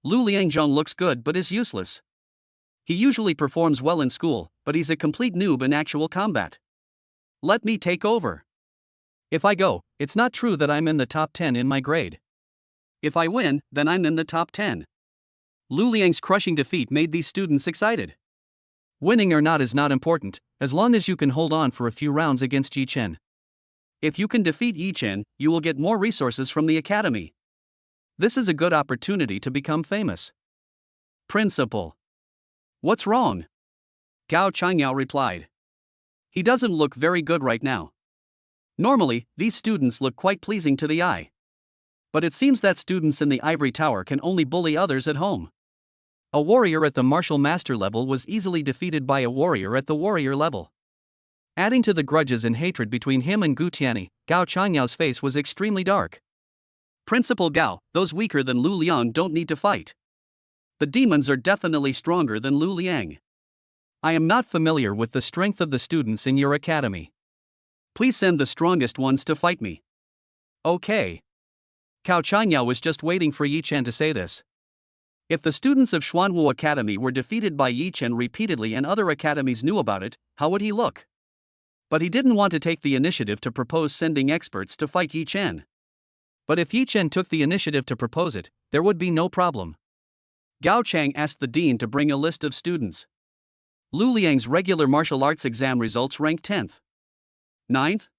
Lu Liangzhong looks good but is useless. He usually performs well in school, but he's a complete noob in actual combat. Let me take over. If I go, it's not true that I'm in the top 10 in my grade. If I win, then I'm in the top 10. Lu Liang's crushing defeat made these students excited. Winning or not is not important, as long as you can hold on for a few rounds against Yi Chen. If you can defeat Yi Chen, you will get more resources from the academy. This is a good opportunity to become famous. Principal. What's wrong? Gao Changyao replied. He doesn't look very good right now. Normally, these students look quite pleasing to the eye. But it seems that students in the ivory tower can only bully others at home. A warrior at the martial master level was easily defeated by a warrior at the warrior level. Adding to the grudges and hatred between him and Gu Tianyi, Gao Changyao's face was extremely dark. Principal Gao, those weaker than Lu Liang don't need to fight. The demons are definitely stronger than Lu Liang. I am not familiar with the strength of the students in your academy. Please send the strongest ones to fight me. Okay. Gao Changyao was just waiting for Yi Chen to say this. If the students of Xuanwu Academy were defeated by Yi Chen repeatedly and other academies knew about it, how would he look? But he didn't want to take the initiative to propose sending experts to fight Yi Chen. But if Yi Chen took the initiative to propose it, there would be no problem. Gao Chang asked the dean to bring a list of students. Lu Liang's regular martial arts exam results ranked 10th. 9th?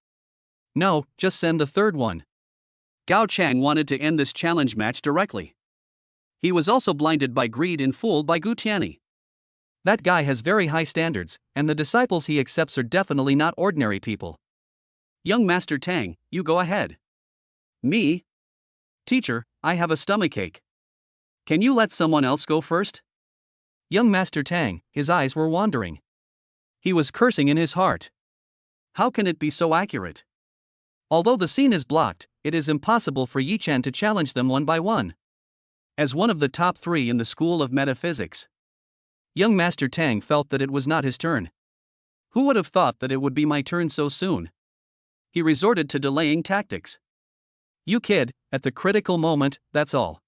No, just send the third one. Gao Chang wanted to end this challenge match directly. He was also blinded by greed and fooled by Gu Tianyi. That guy has very high standards, and the disciples he accepts are definitely not ordinary people. Young Master Tang, you go ahead. Me? Teacher, I have a stomachache. Can you let someone else go first? Young Master Tang, his eyes were wandering. He was cursing in his heart. How can it be so accurate? Although the scene is blocked, it is impossible for Yi Chen to challenge them one by one. As one of the top 3 in the School of Metaphysics, young Master Tang felt that it was not his turn. Who would have thought that it would be my turn so soon? He resorted to delaying tactics. You kid, at the critical moment, that's all.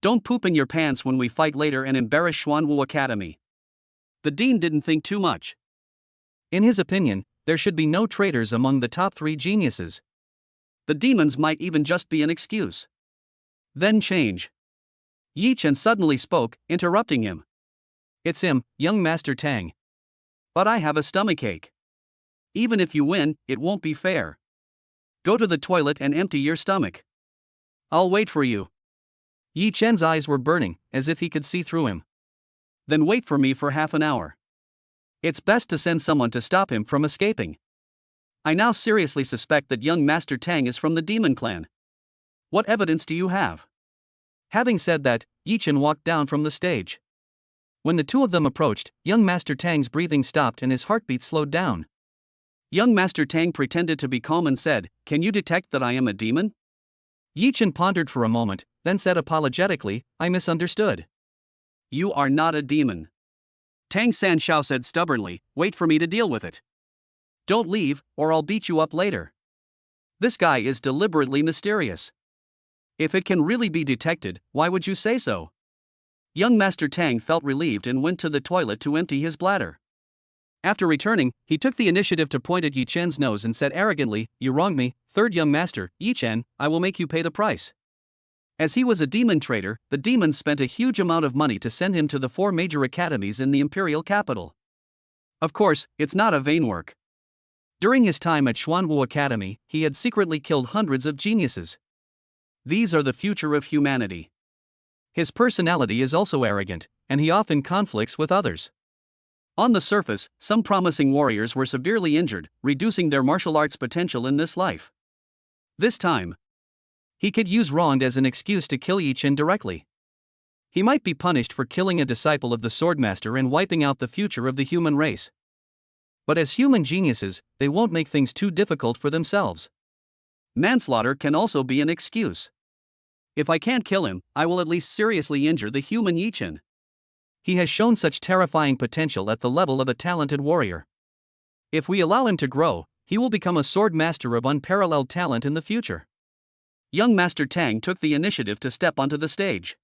Don't poop in your pants when we fight later and embarrass Xuanwu Academy. The dean didn't think too much. In his opinion, there should be no traitors among the top 3 geniuses. The demons might even just be an excuse. Then change. Yi Chen suddenly spoke, interrupting him. It's him, young Master Tang. But I have a stomachache. Even if you win, it won't be fair. Go to the toilet and empty your stomach. I'll wait for you. Yi Chen's eyes were burning, as if he could see through him. Then wait for me for half an hour. It's best to send someone to stop him from escaping. I now seriously suspect that young Master Tang is from the demon clan. What evidence do you have? Having said that, Yi Chen walked down from the stage. When the two of them approached, young Master Tang's breathing stopped and his heartbeat slowed down. Young Master Tang pretended to be calm and said, "Can you detect that I am a demon?" Yi Chen pondered for a moment, then said apologetically, "I misunderstood." You are not a demon. Tang Sanshao said stubbornly, "Wait for me to deal with it. Don't leave, or I'll beat you up later." This guy is deliberately mysterious. If it can really be detected, why would you say so? Young Master Tang felt relieved and went to the toilet to empty his bladder. After returning, he took the initiative to point at Yi Chen's nose and said arrogantly, "You wronged me, third young master, Yi Chen, I will make you pay the price." As he was a demon trader, the demons spent a huge amount of money to send him to the 4 major academies in the imperial capital. Of course, it's not a vain work. During his time at Xuanwu Academy, he had secretly killed hundreds of geniuses. These are the future of humanity. His personality is also arrogant, and he often conflicts with others. On the surface, some promising warriors were severely injured, reducing their martial arts potential in this life. This time, he could use wronged as an excuse to kill Yi Chen directly. He might be punished for killing a disciple of the Swordmaster and wiping out the future of the human race. But as human geniuses, they won't make things too difficult for themselves. Manslaughter can also be an excuse. If I can't kill him, I will at least seriously injure the human Yi Chen. He has shown such terrifying potential at the level of a talented warrior. If we allow him to grow, he will become a sword master of unparalleled talent in the future. Young Master Tang took the initiative to step onto the stage.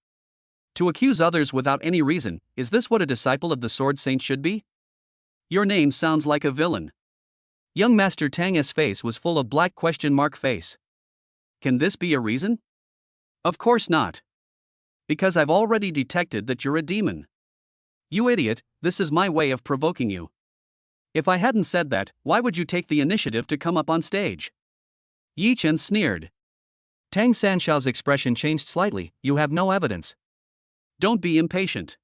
To accuse others without any reason, is this what a disciple of the Sword Saint should be? Your name sounds like a villain. Young Master Tang's face was full of black question mark face. Can this be a reason? Of course not. Because I've already detected that you're a demon. You idiot, this is my way of provoking you. If I hadn't said that, why would you take the initiative to come up on stage? Yi Chen sneered. Tang Sanxiao's expression changed slightly. You have no evidence. Don't be impatient.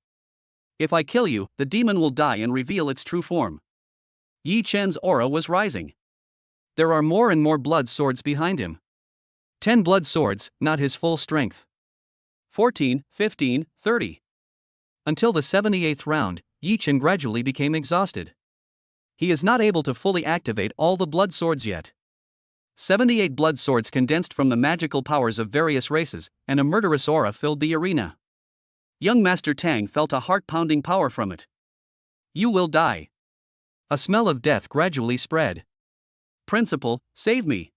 If I kill you, the demon will die and reveal its true form. Yi Chen's aura was rising. There are more and more blood swords behind him. 10 blood swords, not his full strength. 14, 15, 30. Until the 78th round, Yi Chen gradually became exhausted. He is not able to fully activate all the blood swords yet. 78 blood swords condensed from the magical powers of various races, and a murderous aura filled the arena. Young Master Tang felt a heart-pounding power from it. You will die. A smell of death gradually spread. Principal, save me.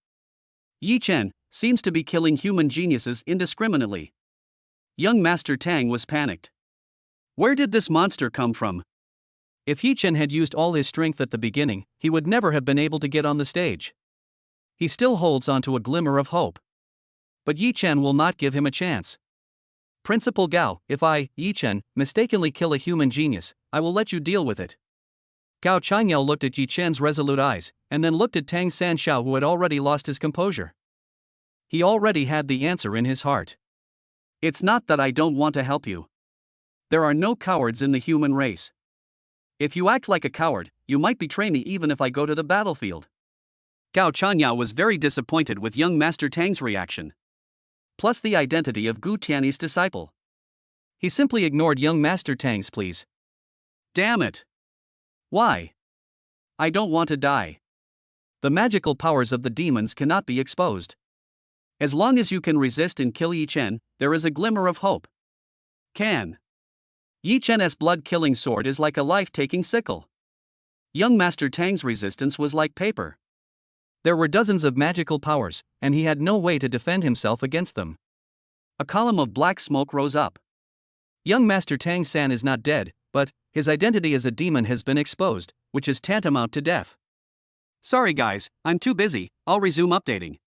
Yi Chen seems to be killing human geniuses indiscriminately. Young Master Tang was panicked. Where did this monster come from? If Yi Chen had used all his strength at the beginning, he would never have been able to get on the stage. He still holds on to a glimmer of hope. But Yi Chen will not give him a chance. Principal Gao, if I, Yi Chen, mistakenly kill a human genius, I will let you deal with it. Gao Qianyao looked at Yi Chen's resolute eyes, and then looked at Tang Sanxiao, who had already lost his composure. He already had the answer in his heart. It's not that I don't want to help you. There are no cowards in the human race. If you act like a coward, you might betray me even if I go to the battlefield. Gao Qianyao was very disappointed with young Master Tang's reaction. Plus the identity of Gu Tiany's disciple. He simply ignored young Master Tang's pleas. Damn it! Why? I don't want to die. The magical powers of the demons cannot be exposed. As long as you can resist and kill Yi Chen, there is a glimmer of hope. Can. Yi Chen's blood-killing sword is like a life-taking sickle. Young Master Tang's resistance was like paper. There were dozens of magical powers, and he had no way to defend himself against them. A column of black smoke rose up. Young Master Tang San is not dead, but his identity as a demon has been exposed, which is tantamount to death. Sorry guys, I'm too busy, I'll resume updating.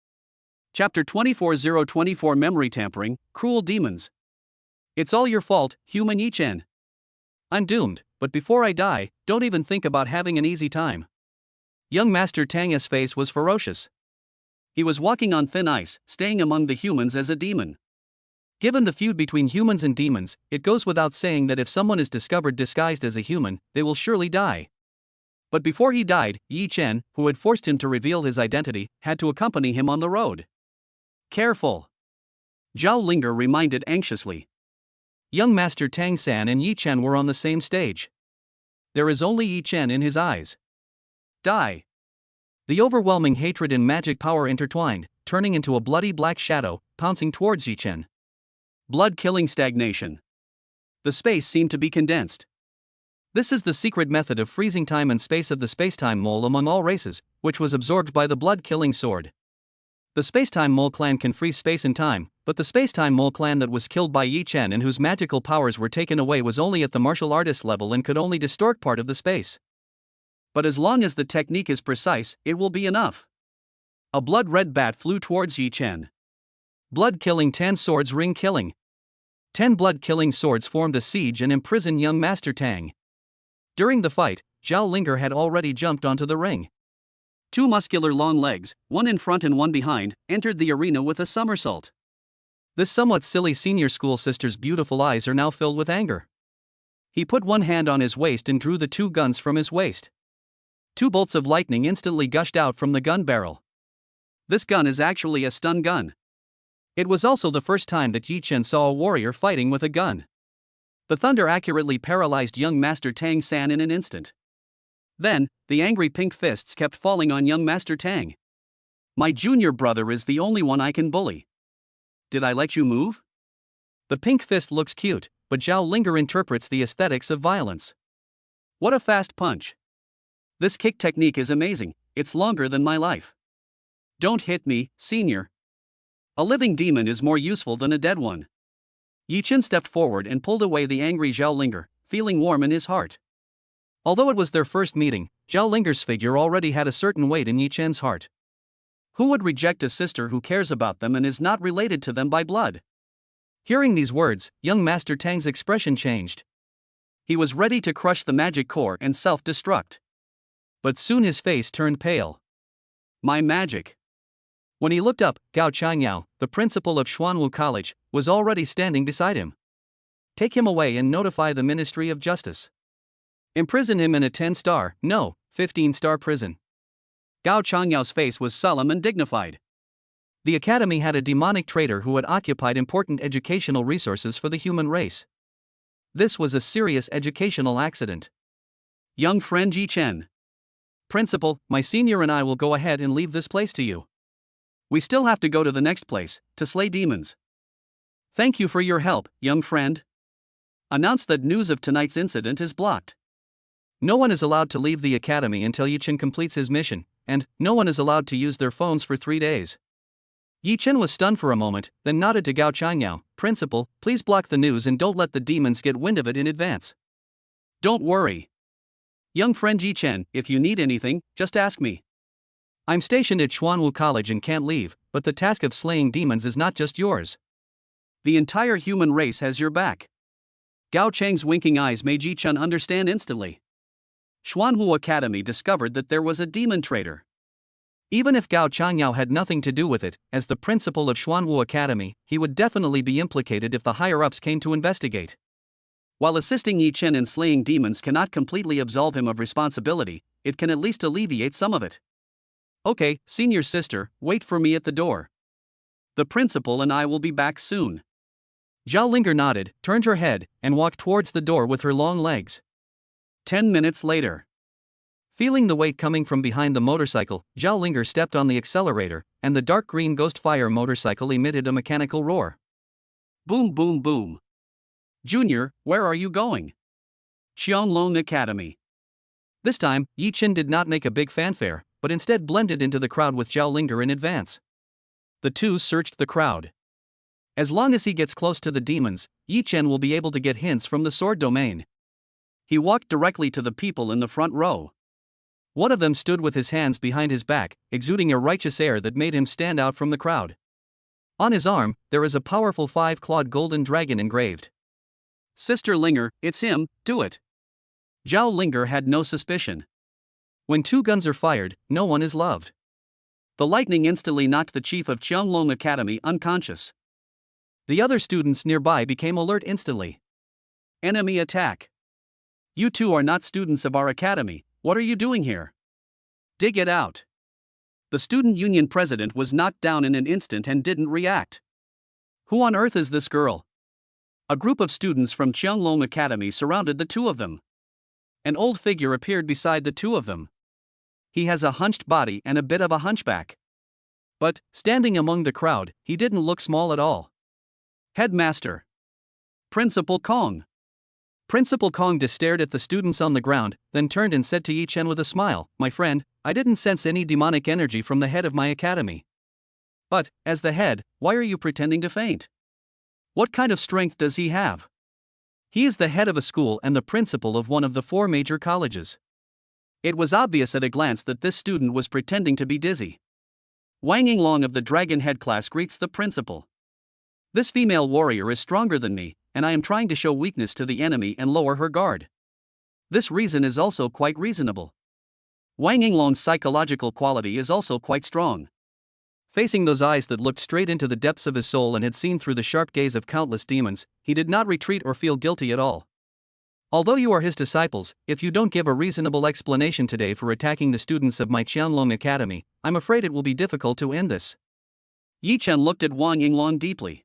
Chapter 24024 Memory Tampering, Cruel Demons. It's all your fault, human Yi Chen. I'm doomed, but before I die, don't even think about having an easy time. Young Master Tang's face was ferocious. He was walking on thin ice, staying among the humans as a demon. Given the feud between humans and demons, it goes without saying that if someone is discovered disguised as a human, they will surely die. But before he died, Yi Chen, who had forced him to reveal his identity, had to accompany him on the road. Careful. Zhao Linger reminded anxiously. Young Master Tang San and Yi Chen were on the same stage. There is only Yi Chen in his eyes. Die. The overwhelming hatred and magic power intertwined, turning into a bloody black shadow, pouncing towards Yi Chen. Blood-killing stagnation. The space seemed to be condensed. This is the secret method of freezing time and space of the spacetime mole among all races, which was absorbed by the blood-killing sword. The spacetime mole clan can freeze space and time, but the spacetime mole clan that was killed by Yi Chen and whose magical powers were taken away was only at the martial artist level and could only distort part of the space. But as long as the technique is precise, it will be enough. A blood-red bat flew towards Yi Chen. Blood-killing 10 swords ring killing. 10 blood-killing swords formed a siege and imprisoned young Master Tang. During the fight, Zhao Linger had already jumped onto the ring. 2 muscular long legs, one in front and one behind, entered the arena with a somersault. This somewhat silly senior school sister's beautiful eyes are now filled with anger. He put one hand on his waist and drew the 2 guns from his waist. 2 bolts of lightning instantly gushed out from the gun barrel. This gun is actually a stun gun. It was also the first time that Yi Chen saw a warrior fighting with a gun. The thunder accurately paralyzed young Master Tang San in an instant. Then, the angry pink fists kept falling on young Master Tang. My junior brother is the only one I can bully. Did I let you move? The pink fist looks cute, but Zhao Linger interprets the aesthetics of violence. What a fast punch. This kick technique is amazing, it's longer than my life. Don't hit me, senior. A living demon is more useful than a dead one. Yi Chen stepped forward and pulled away the angry Zhao Linger, feeling warm in his heart. Although it was their first meeting, Zhao Linger's figure already had a certain weight in Yi Chen's heart. Who would reject a sister who cares about them and is not related to them by blood? Hearing these words, young Master Tang's expression changed. He was ready to crush the magic core and self-destruct. But soon his face turned pale. My magic. When he looked up, Gao Changyao, the principal of Xuanwu College, was already standing beside him. Take him away and notify the Ministry of Justice. Imprison him in a 10-star, no, 15-star prison. Gao Changyao's face was solemn and dignified. The academy had a demonic traitor who had occupied important educational resources for the human race. This was a serious educational accident. Young friend Yi Chen. Principal, my senior and I will go ahead and leave this place to you. We still have to go to the next place, to slay demons. Thank you for your help, young friend. Announce that news of tonight's incident is blocked. No one is allowed to leave the academy until Yi Chen completes his mission, and no one is allowed to use their phones for 3 days. Yi Chen was stunned for a moment, then nodded to Gao Changyao. Principal, please block the news and don't let the demons get wind of it in advance. Don't worry. Young friend Yi Chen, if you need anything, just ask me. I'm stationed at Xuanwu College and can't leave, but the task of slaying demons is not just yours. The entire human race has your back. Gao Cheng's winking eyes made Yi Chen understand instantly. Xuanwu Academy discovered that there was a demon traitor. Even if Gao Changyao had nothing to do with it, as the principal of Xuanwu Academy, he would definitely be implicated if the higher-ups came to investigate. While assisting Yi Chen in slaying demons cannot completely absolve him of responsibility, it can at least alleviate some of it. Okay, senior sister, wait for me at the door. The principal and I will be back soon. Zhao Linger nodded, turned her head, and walked towards the door with her long legs. 10 minutes later. Feeling the weight coming from behind the motorcycle, Zhao Linger stepped on the accelerator, and the dark green Ghost Fire motorcycle emitted a mechanical roar. Boom boom boom. Junior, where are you going? Qianlong Academy. This time, Yi Chen did not make a big fanfare, but instead blended into the crowd with Zhao Linger in advance. The two searched the crowd. As long as he gets close to the demons, Yi Chen will be able to get hints from the sword domain. He walked directly to the people in the front row. One of them stood with his hands behind his back, exuding a righteous air that made him stand out from the crowd. On his arm, there is a powerful 5-clawed golden dragon engraved. Sister Linger, it's him, do it. Zhao Linger had no suspicion. When 2 guns are fired, no one is loved. The lightning instantly knocked the chief of Qianlong Academy unconscious. The other students nearby became alert instantly. Enemy attack. You two are not students of our academy, what are you doing here? Dig it out. The student union president was knocked down in an instant and didn't react. Who on earth is this girl? A group of students from Qianlong Academy surrounded the two of them. An old figure appeared beside the two of them. He has a hunched body and a bit of a hunchback. But, standing among the crowd, he didn't look small at all. Headmaster. Principal Kong. Principal Kong stared at the students on the ground, then turned and said to Yi Chen with a smile, My friend, I didn't sense any demonic energy from the head of my academy. But, as the head, why are you pretending to faint? What kind of strength does he have? He is the head of a school and the principal of one of the 4 major colleges. It was obvious at a glance that this student was pretending to be dizzy. Wang Yinglong of the Dragon Head class greets the principal. This female warrior is stronger than me, and I am trying to show weakness to the enemy and lower her guard. This reason is also quite reasonable. Wang Yinglong's psychological quality is also quite strong. Facing those eyes that looked straight into the depths of his soul and had seen through the sharp gaze of countless demons, he did not retreat or feel guilty at all. Although you are his disciples, if you don't give a reasonable explanation today for attacking the students of my Qianlong Academy, I'm afraid it will be difficult to end this. Yi Chen looked at Wang Yinglong deeply.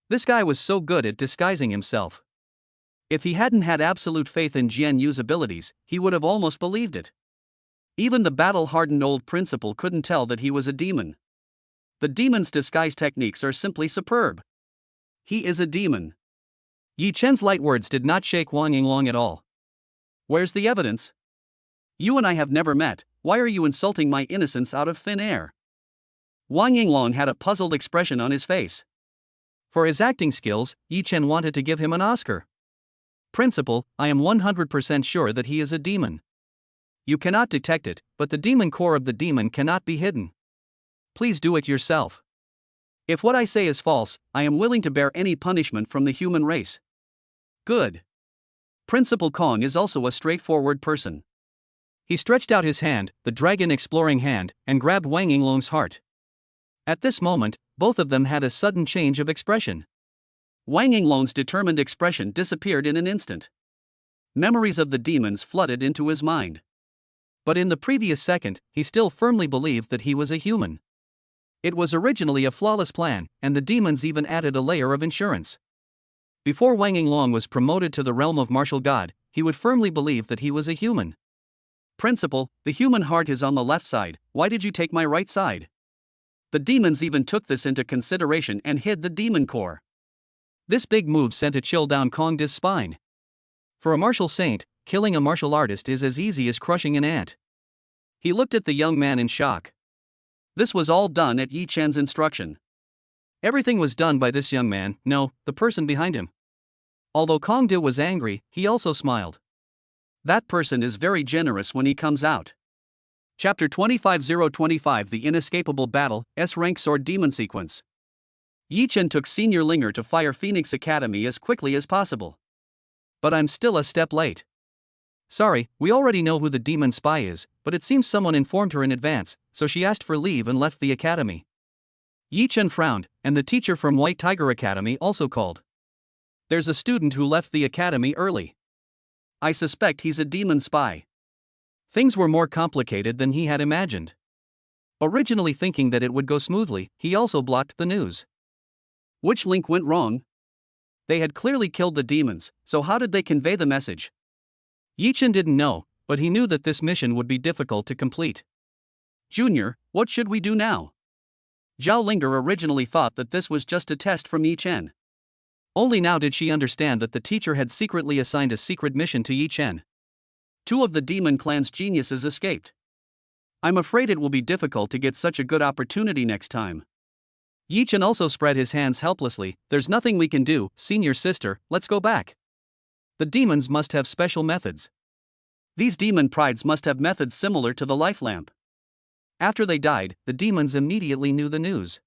This guy was so good at disguising himself. If he hadn't had absolute faith in Jian Yu's abilities, he would have almost believed it. Even the battle-hardened old principal couldn't tell that he was a demon. The demon's disguise techniques are simply superb. He is a demon. Yi Chen's light words did not shake Wang Yinglong at all. Where's the evidence? You and I have never met, why are you insulting my innocence out of thin air? Wang Yinglong had a puzzled expression on his face. For his acting skills, Yi Chen wanted to give him an Oscar. Principal, I am 100% sure that he is a demon. You cannot detect it, but the demon core of the demon cannot be hidden. Please do it yourself. If what I say is false, I am willing to bear any punishment from the human race. Good. Principal Kong is also a straightforward person. He stretched out his hand, the dragon exploring hand, and grabbed Wang Yinglong's heart. At this moment, both of them had a sudden change of expression. Wang Yinglong's determined expression disappeared in an instant. Memories of the demons flooded into his mind. But in the previous second, he still firmly believed that he was a human. It was originally a flawless plan, and the demons even added a layer of insurance. Before Wang Yinglong was promoted to the realm of martial god, he would firmly believe that he was a human. Principal, the human heart is on the left side, why did you take my right side? The demons even took this into consideration and hid the demon core. This big move sent a chill down Kong Di's spine. For a martial saint, killing a martial artist is as easy as crushing an ant. He looked at the young man in shock. This was all done at Yi Chen's instruction. Everything was done by this young man, no, the person behind him. Although Kong Di was angry, he also smiled. That person is very generous when he comes out. Chapter 25025 The Inescapable Battle, S-Rank Sword Demon Sequence. Yi Chen took Senior Linger to Fire Phoenix Academy as quickly as possible. But I'm still a step late. Sorry, we already know who the demon spy is, but it seems someone informed her in advance, so she asked for leave and left the academy. Yi Chen frowned, and the teacher from White Tiger Academy also called. There's a student who left the academy early. I suspect he's a demon spy. Things were more complicated than he had imagined. Originally thinking that it would go smoothly, he also blocked the news. Which link went wrong? They had clearly killed the demons, so how did they convey the message? Yi Chen didn't know, but he knew that this mission would be difficult to complete. Junior, what should we do now? Zhao Linger originally thought that this was just a test from Yi Chen. Only now did she understand that the teacher had secretly assigned a secret mission to Yi Chen. 2 of the demon clan's geniuses escaped. I'm afraid it will be difficult to get such a good opportunity next time. Yi Chen also spread his hands helplessly. There's nothing we can do, senior sister, let's go back. The demons must have special methods. These demon prides must have methods similar to the life lamp. After they died, the demons immediately knew the news.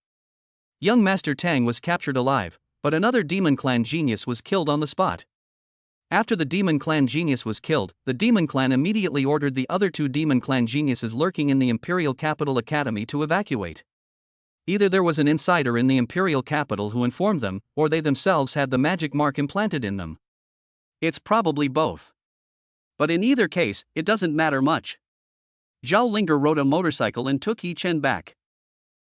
Young Master Tang was captured alive, but another demon clan genius was killed on the spot. After the demon clan genius was killed, the demon clan immediately ordered the other 2 demon clan geniuses lurking in the Imperial Capital Academy to evacuate. Either there was an insider in the Imperial Capital who informed them, or they themselves had the magic mark implanted in them. It's probably both. But in either case, it doesn't matter much. Zhao Linger rode a motorcycle and took Yi Chen back.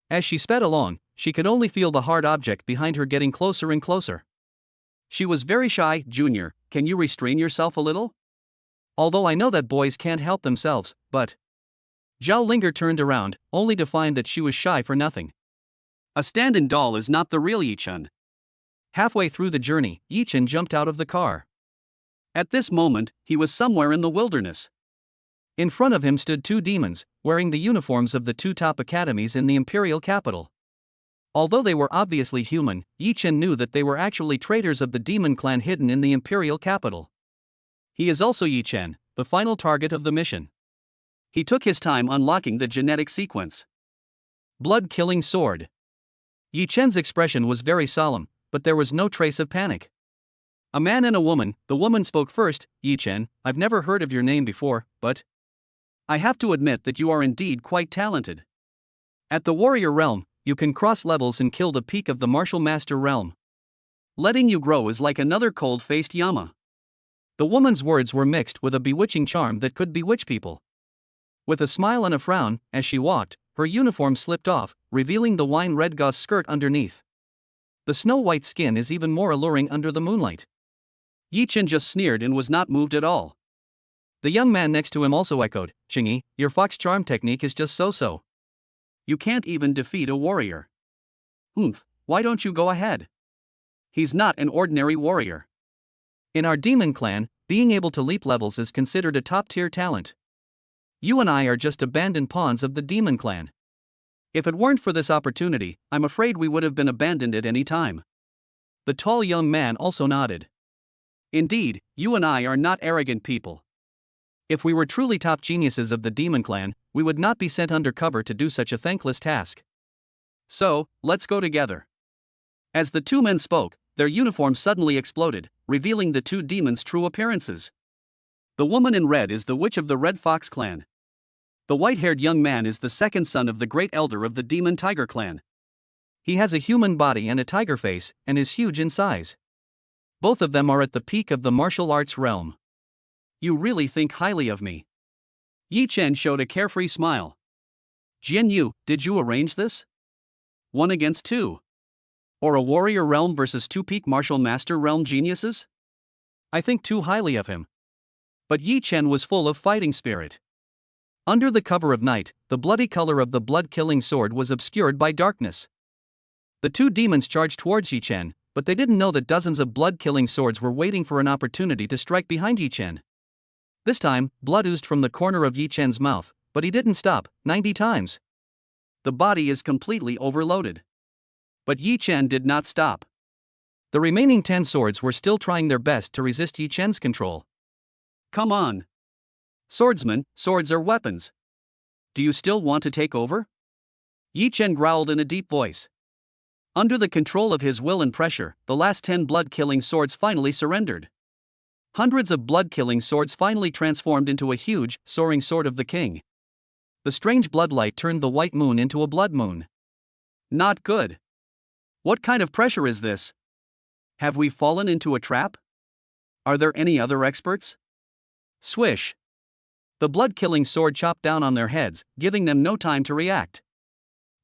As she sped along, she could only feel the hard object behind her getting closer and closer. She was very shy. Junior, can you restrain yourself a little? Although I know that boys can't help themselves, but... Zhao Linger turned around, only to find that she was shy for nothing. A stand-in doll is not the real Yi Chen. Halfway through the journey, Yi Chen jumped out of the car. At this moment, he was somewhere in the wilderness. In front of him stood 2 demons, wearing the uniforms of the 2 top academies in the Imperial Capital. Although they were obviously human, Yi Chen knew that they were actually traitors of the demon clan hidden in the Imperial Capital. He is also Yi Chen, the final target of the mission. He took his time unlocking the genetic sequence. Blood-killing sword. Yi Chen's expression was very solemn, but there was no trace of panic. A man and a woman, the woman spoke first. Yi Chen, I've never heard of your name before, but... I have to admit that you are indeed quite talented. At the warrior realm, you can cross levels and kill the peak of the martial master realm. Letting you grow is like another cold-faced Yama. The woman's words were mixed with a bewitching charm that could bewitch people. With a smile and a frown, as she walked, her uniform slipped off, revealing the wine-red gauze skirt underneath. The snow-white skin is even more alluring under the moonlight. Yi Chen just sneered and was not moved at all. The young man next to him also echoed, Qingyi, your fox charm technique is just so-so. You can't even defeat a warrior. Why don't you go ahead? He's not an ordinary warrior. In our demon clan, being able to leap levels is considered a top-tier talent. You and I are just abandoned pawns of the demon clan. If it weren't for this opportunity, I'm afraid we would have been abandoned at any time. The tall young man also nodded. Indeed, you and I are not arrogant people. If we were truly top geniuses of the demon clan, we would not be sent undercover to do such a thankless task. So, let's go together. As the 2 men spoke, their uniforms suddenly exploded, revealing the two demons' true appearances. The woman in red is the witch of the Red Fox clan. The white-haired young man is the second son of the great elder of the Demon Tiger clan. He has a human body and a tiger face, and is huge in size. Both of them are at the peak of the martial arts realm. You really think highly of me. Yi Chen showed a carefree smile. Jian Yu, did you arrange this? 1 against 2. Or a warrior realm versus two peak martial master realm geniuses? I think too highly of him. But Yi Chen was full of fighting spirit. Under the cover of night, the bloody color of the blood-killing sword was obscured by darkness. The two demons charged towards Yi Chen, but they didn't know that dozens of blood-killing swords were waiting for an opportunity to strike behind Yi Chen. This time, blood oozed from the corner of Yi Chen's mouth, but he didn't stop, 90 times. The body is completely overloaded. But Yi Chen did not stop. The remaining 10 swords were still trying their best to resist Yi Chen's control. Come on. Swordsman, swords are weapons. Do you still want to take over? Yi Chen growled in a deep voice. Under the control of his will and pressure, the last 10 blood-killing swords finally surrendered. Hundreds of blood-killing swords finally transformed into a huge, soaring sword of the king. The strange bloodlight turned the white moon into a blood moon. Not good. What kind of pressure is this? Have we fallen into a trap? Are there any other experts? Swish. The blood-killing sword chopped down on their heads, giving them no time to react.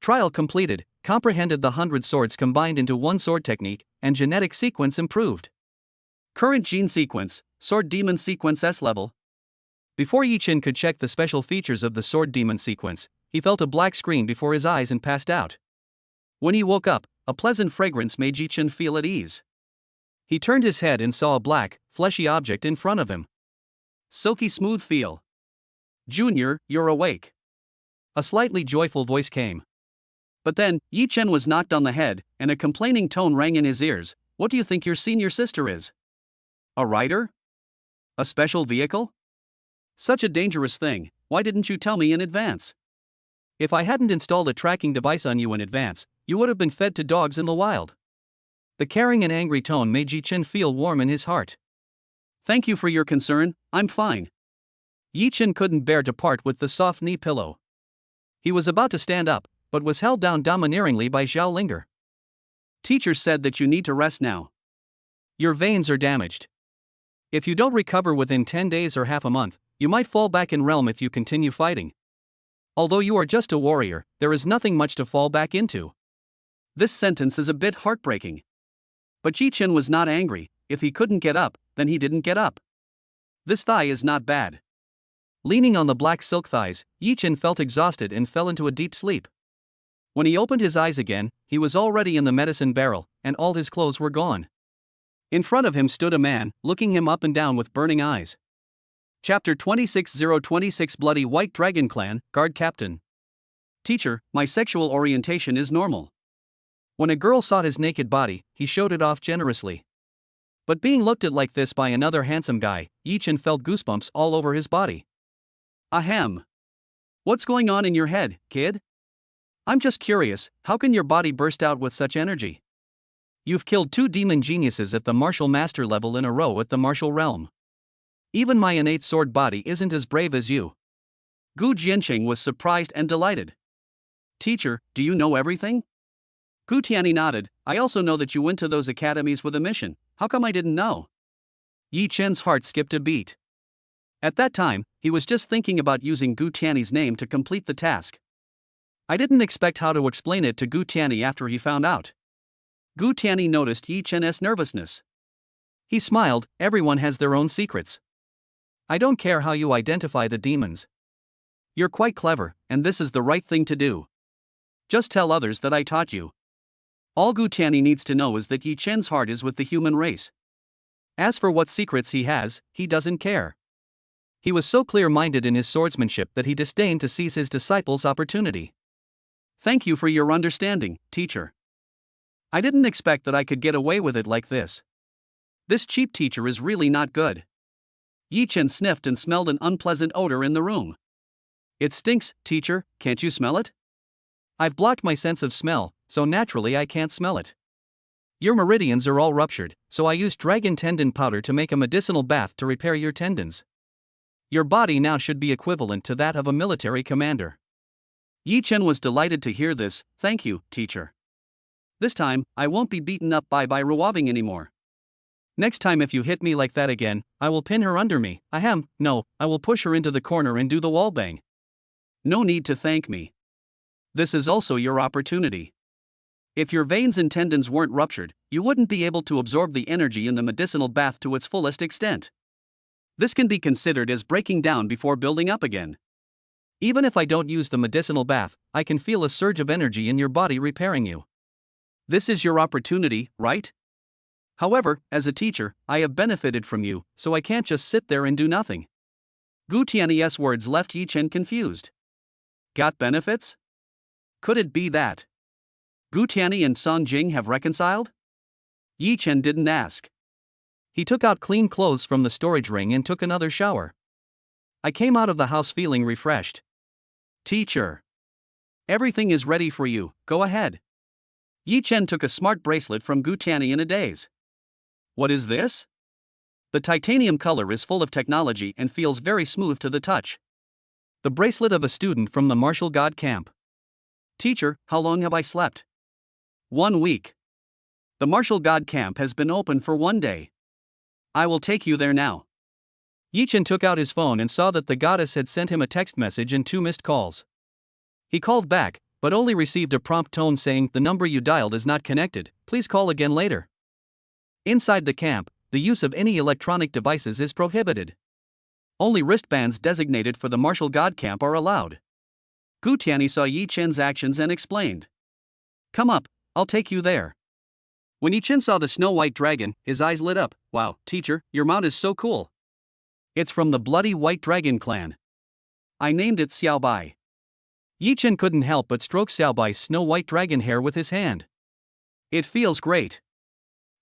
Trial completed, comprehended the 100 swords combined into one sword technique, and genetic sequence improved. Current gene sequence, Sword Demon Sequence S-level. Before Yi Chen could check the special features of the Sword Demon sequence, he felt a black screen before his eyes and passed out. When he woke up, a pleasant fragrance made Yi Chen feel at ease. He turned his head and saw a black, fleshy object in front of him. Silky smooth feel. Junior, you're awake. A slightly joyful voice came. But then, Yi Chen was knocked on the head, and a complaining tone rang in his ears. What do you think your senior sister is? A rider? A special vehicle? Such a dangerous thing, why didn't you tell me in advance? If I hadn't installed a tracking device on you in advance, you would have been fed to dogs in the wild. The caring and angry tone made Yi Chen feel warm in his heart. Thank you for your concern, I'm fine. Yi Chen couldn't bear to part with the soft knee pillow. He was about to stand up, but was held down domineeringly by Zhao Linger. Teacher said that you need to rest now. Your veins are damaged. If you don't recover within 10 days or half a month, you might fall back in realm if you continue fighting. Although you are just a warrior, there is nothing much to fall back into. This sentence is a bit heartbreaking. But Yi Chen was not angry. If he couldn't get up, then he didn't get up. This thigh is not bad. Leaning on the black silk thighs, Yi Chen felt exhausted and fell into a deep sleep. When he opened his eyes again, he was already in the medicine barrel, and all his clothes were gone. In front of him stood a man, looking him up and down with burning eyes. Chapter 26026 Bloody White Dragon Clan, Guard Captain. Teacher, my sexual orientation is normal. When a girl saw his naked body, he showed it off generously. But being looked at like this by another handsome guy, Yi Chen felt goosebumps all over his body. Ahem. What's going on in your head, kid? I'm just curious, how can your body burst out with such energy? You've killed 2 demon geniuses at the martial master level in a row at the martial realm. Even my innate sword body isn't as brave as you. Gu Jianqing was surprised and delighted. Teacher, do you know everything? Gu Tianyi nodded. I also know that you went to those academies with a mission. How come I didn't know? Yi Chen's heart skipped a beat. At that time, he was just thinking about using Gu Tianyi's name to complete the task. I didn't expect how to explain it to Gu Tianyi after he found out. Gu Tianyi noticed Yi Chen's nervousness. He smiled. Everyone has their own secrets. I don't care how you identify the demons. You're quite clever, and this is the right thing to do. Just tell others that I taught you. All Gu Tianyi needs to know is that Yi Chen's heart is with the human race. As for what secrets he has, he doesn't care. He was so clear-minded in his swordsmanship that he disdained to seize his disciple's opportunity. Thank you for your understanding, teacher. I didn't expect that I could get away with it like this. This cheap teacher is really not good. Yi Chen sniffed and smelled an unpleasant odor in the room. It stinks, teacher, can't you smell it? I've blocked my sense of smell, so naturally I can't smell it. Your meridians are all ruptured, so I used dragon tendon powder to make a medicinal bath to repair your tendons. Your body now should be equivalent to that of a military commander. Yi Chen was delighted to hear this. Thank you, teacher. This time, I won't be beaten up by Ruobbing anymore. Next time if you hit me like that again, I will pin her under me. No, I will push her into the corner and do the wall bang. No need to thank me. This is also your opportunity. If your veins and tendons weren't ruptured, you wouldn't be able to absorb the energy in the medicinal bath to its fullest extent. This can be considered as breaking down before building up again. Even if I don't use the medicinal bath, I can feel a surge of energy in your body repairing you. This is your opportunity, right? However, as a teacher, I have benefited from you, so I can't just sit there and do nothing. Gu Tiany's words left Yi Chen confused. Got benefits? Could it be that Gu Tiany and Song Jing have reconciled? Yi Chen didn't ask. He took out clean clothes from the storage ring and took another shower. I came out of the house feeling refreshed. Teacher. Everything is ready for you, go ahead. Yi Chen took a smart bracelet from Gu Tiany in a daze. What is this? The titanium color is full of technology and feels very smooth to the touch. The bracelet of a student from the martial god camp. Teacher, how long have I slept? 1 week. The martial god camp has been open for 1 day. I will take you there now. Yi Chen took out his phone and saw that the goddess had sent him a text message and 2 missed calls. He called back, but only received a prompt tone saying, "The number you dialed is not connected, please call again later." Inside the camp, the use of any electronic devices is prohibited. Only wristbands designated for the martial god camp are allowed. Gu Tiany saw Yi Chen's actions and explained. Come up, I'll take you there. When Yi Chen saw the snow-white dragon, his eyes lit up. Wow, teacher, your mount is so cool. It's from the Bloody White Dragon clan. I named it Xiaobai. Yi Chen couldn't help but stroke Xiaobai's snow-white dragon hair with his hand. It feels great.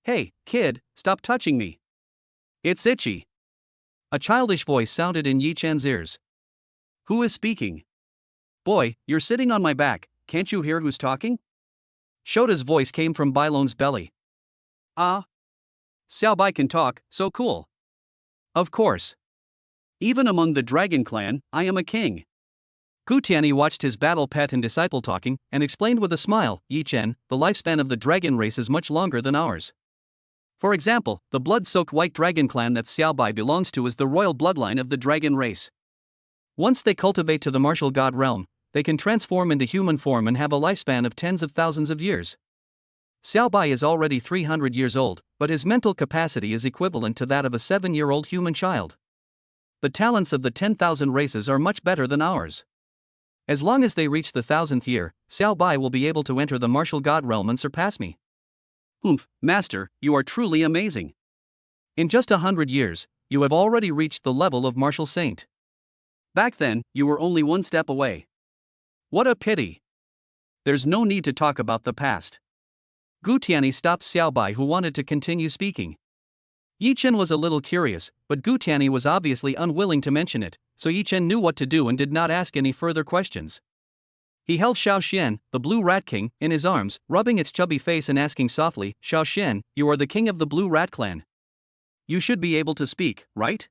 Hey, kid, stop touching me. It's itchy. A childish voice sounded in Yi Chen's ears. Who is speaking? Boy, you're sitting on my back, can't you hear who's talking? Shota's voice came from Bailong's belly. Ah. Xiaobai can talk, so cool. Of course. Even among the dragon clan, I am a king. Gu Tiany watched his battle pet and disciple talking, and explained with a smile, Yi Chen, the lifespan of the dragon race is much longer than ours. For example, the blood-soaked white dragon clan that Xiaobai belongs to is the royal bloodline of the dragon race. Once they cultivate to the martial god realm, they can transform into human form and have a lifespan of tens of thousands of years. Xiaobai is already 300 years old, but his mental capacity is equivalent to that of a 7-year-old human child. The talents of the 10,000 races are much better than ours. As long as they reach the 1,000th year, Xiaobai will be able to enter the martial god realm and surpass me. Master, you are truly amazing. In just 100 years, you have already reached the level of martial saint. Back then, you were only 1 step away. What a pity. There's no need to talk about the past. Gu Tiany stopped Xiaobai, who wanted to continue speaking. Yi Chen was a little curious, but Gu Tiany was obviously unwilling to mention it, so Yi Chen knew what to do and did not ask any further questions. He held Xiao Xian, the Blue Rat King, in his arms, rubbing its chubby face and asking softly, Xiao Xian, you are the king of the Blue Rat clan. You should be able to speak, right?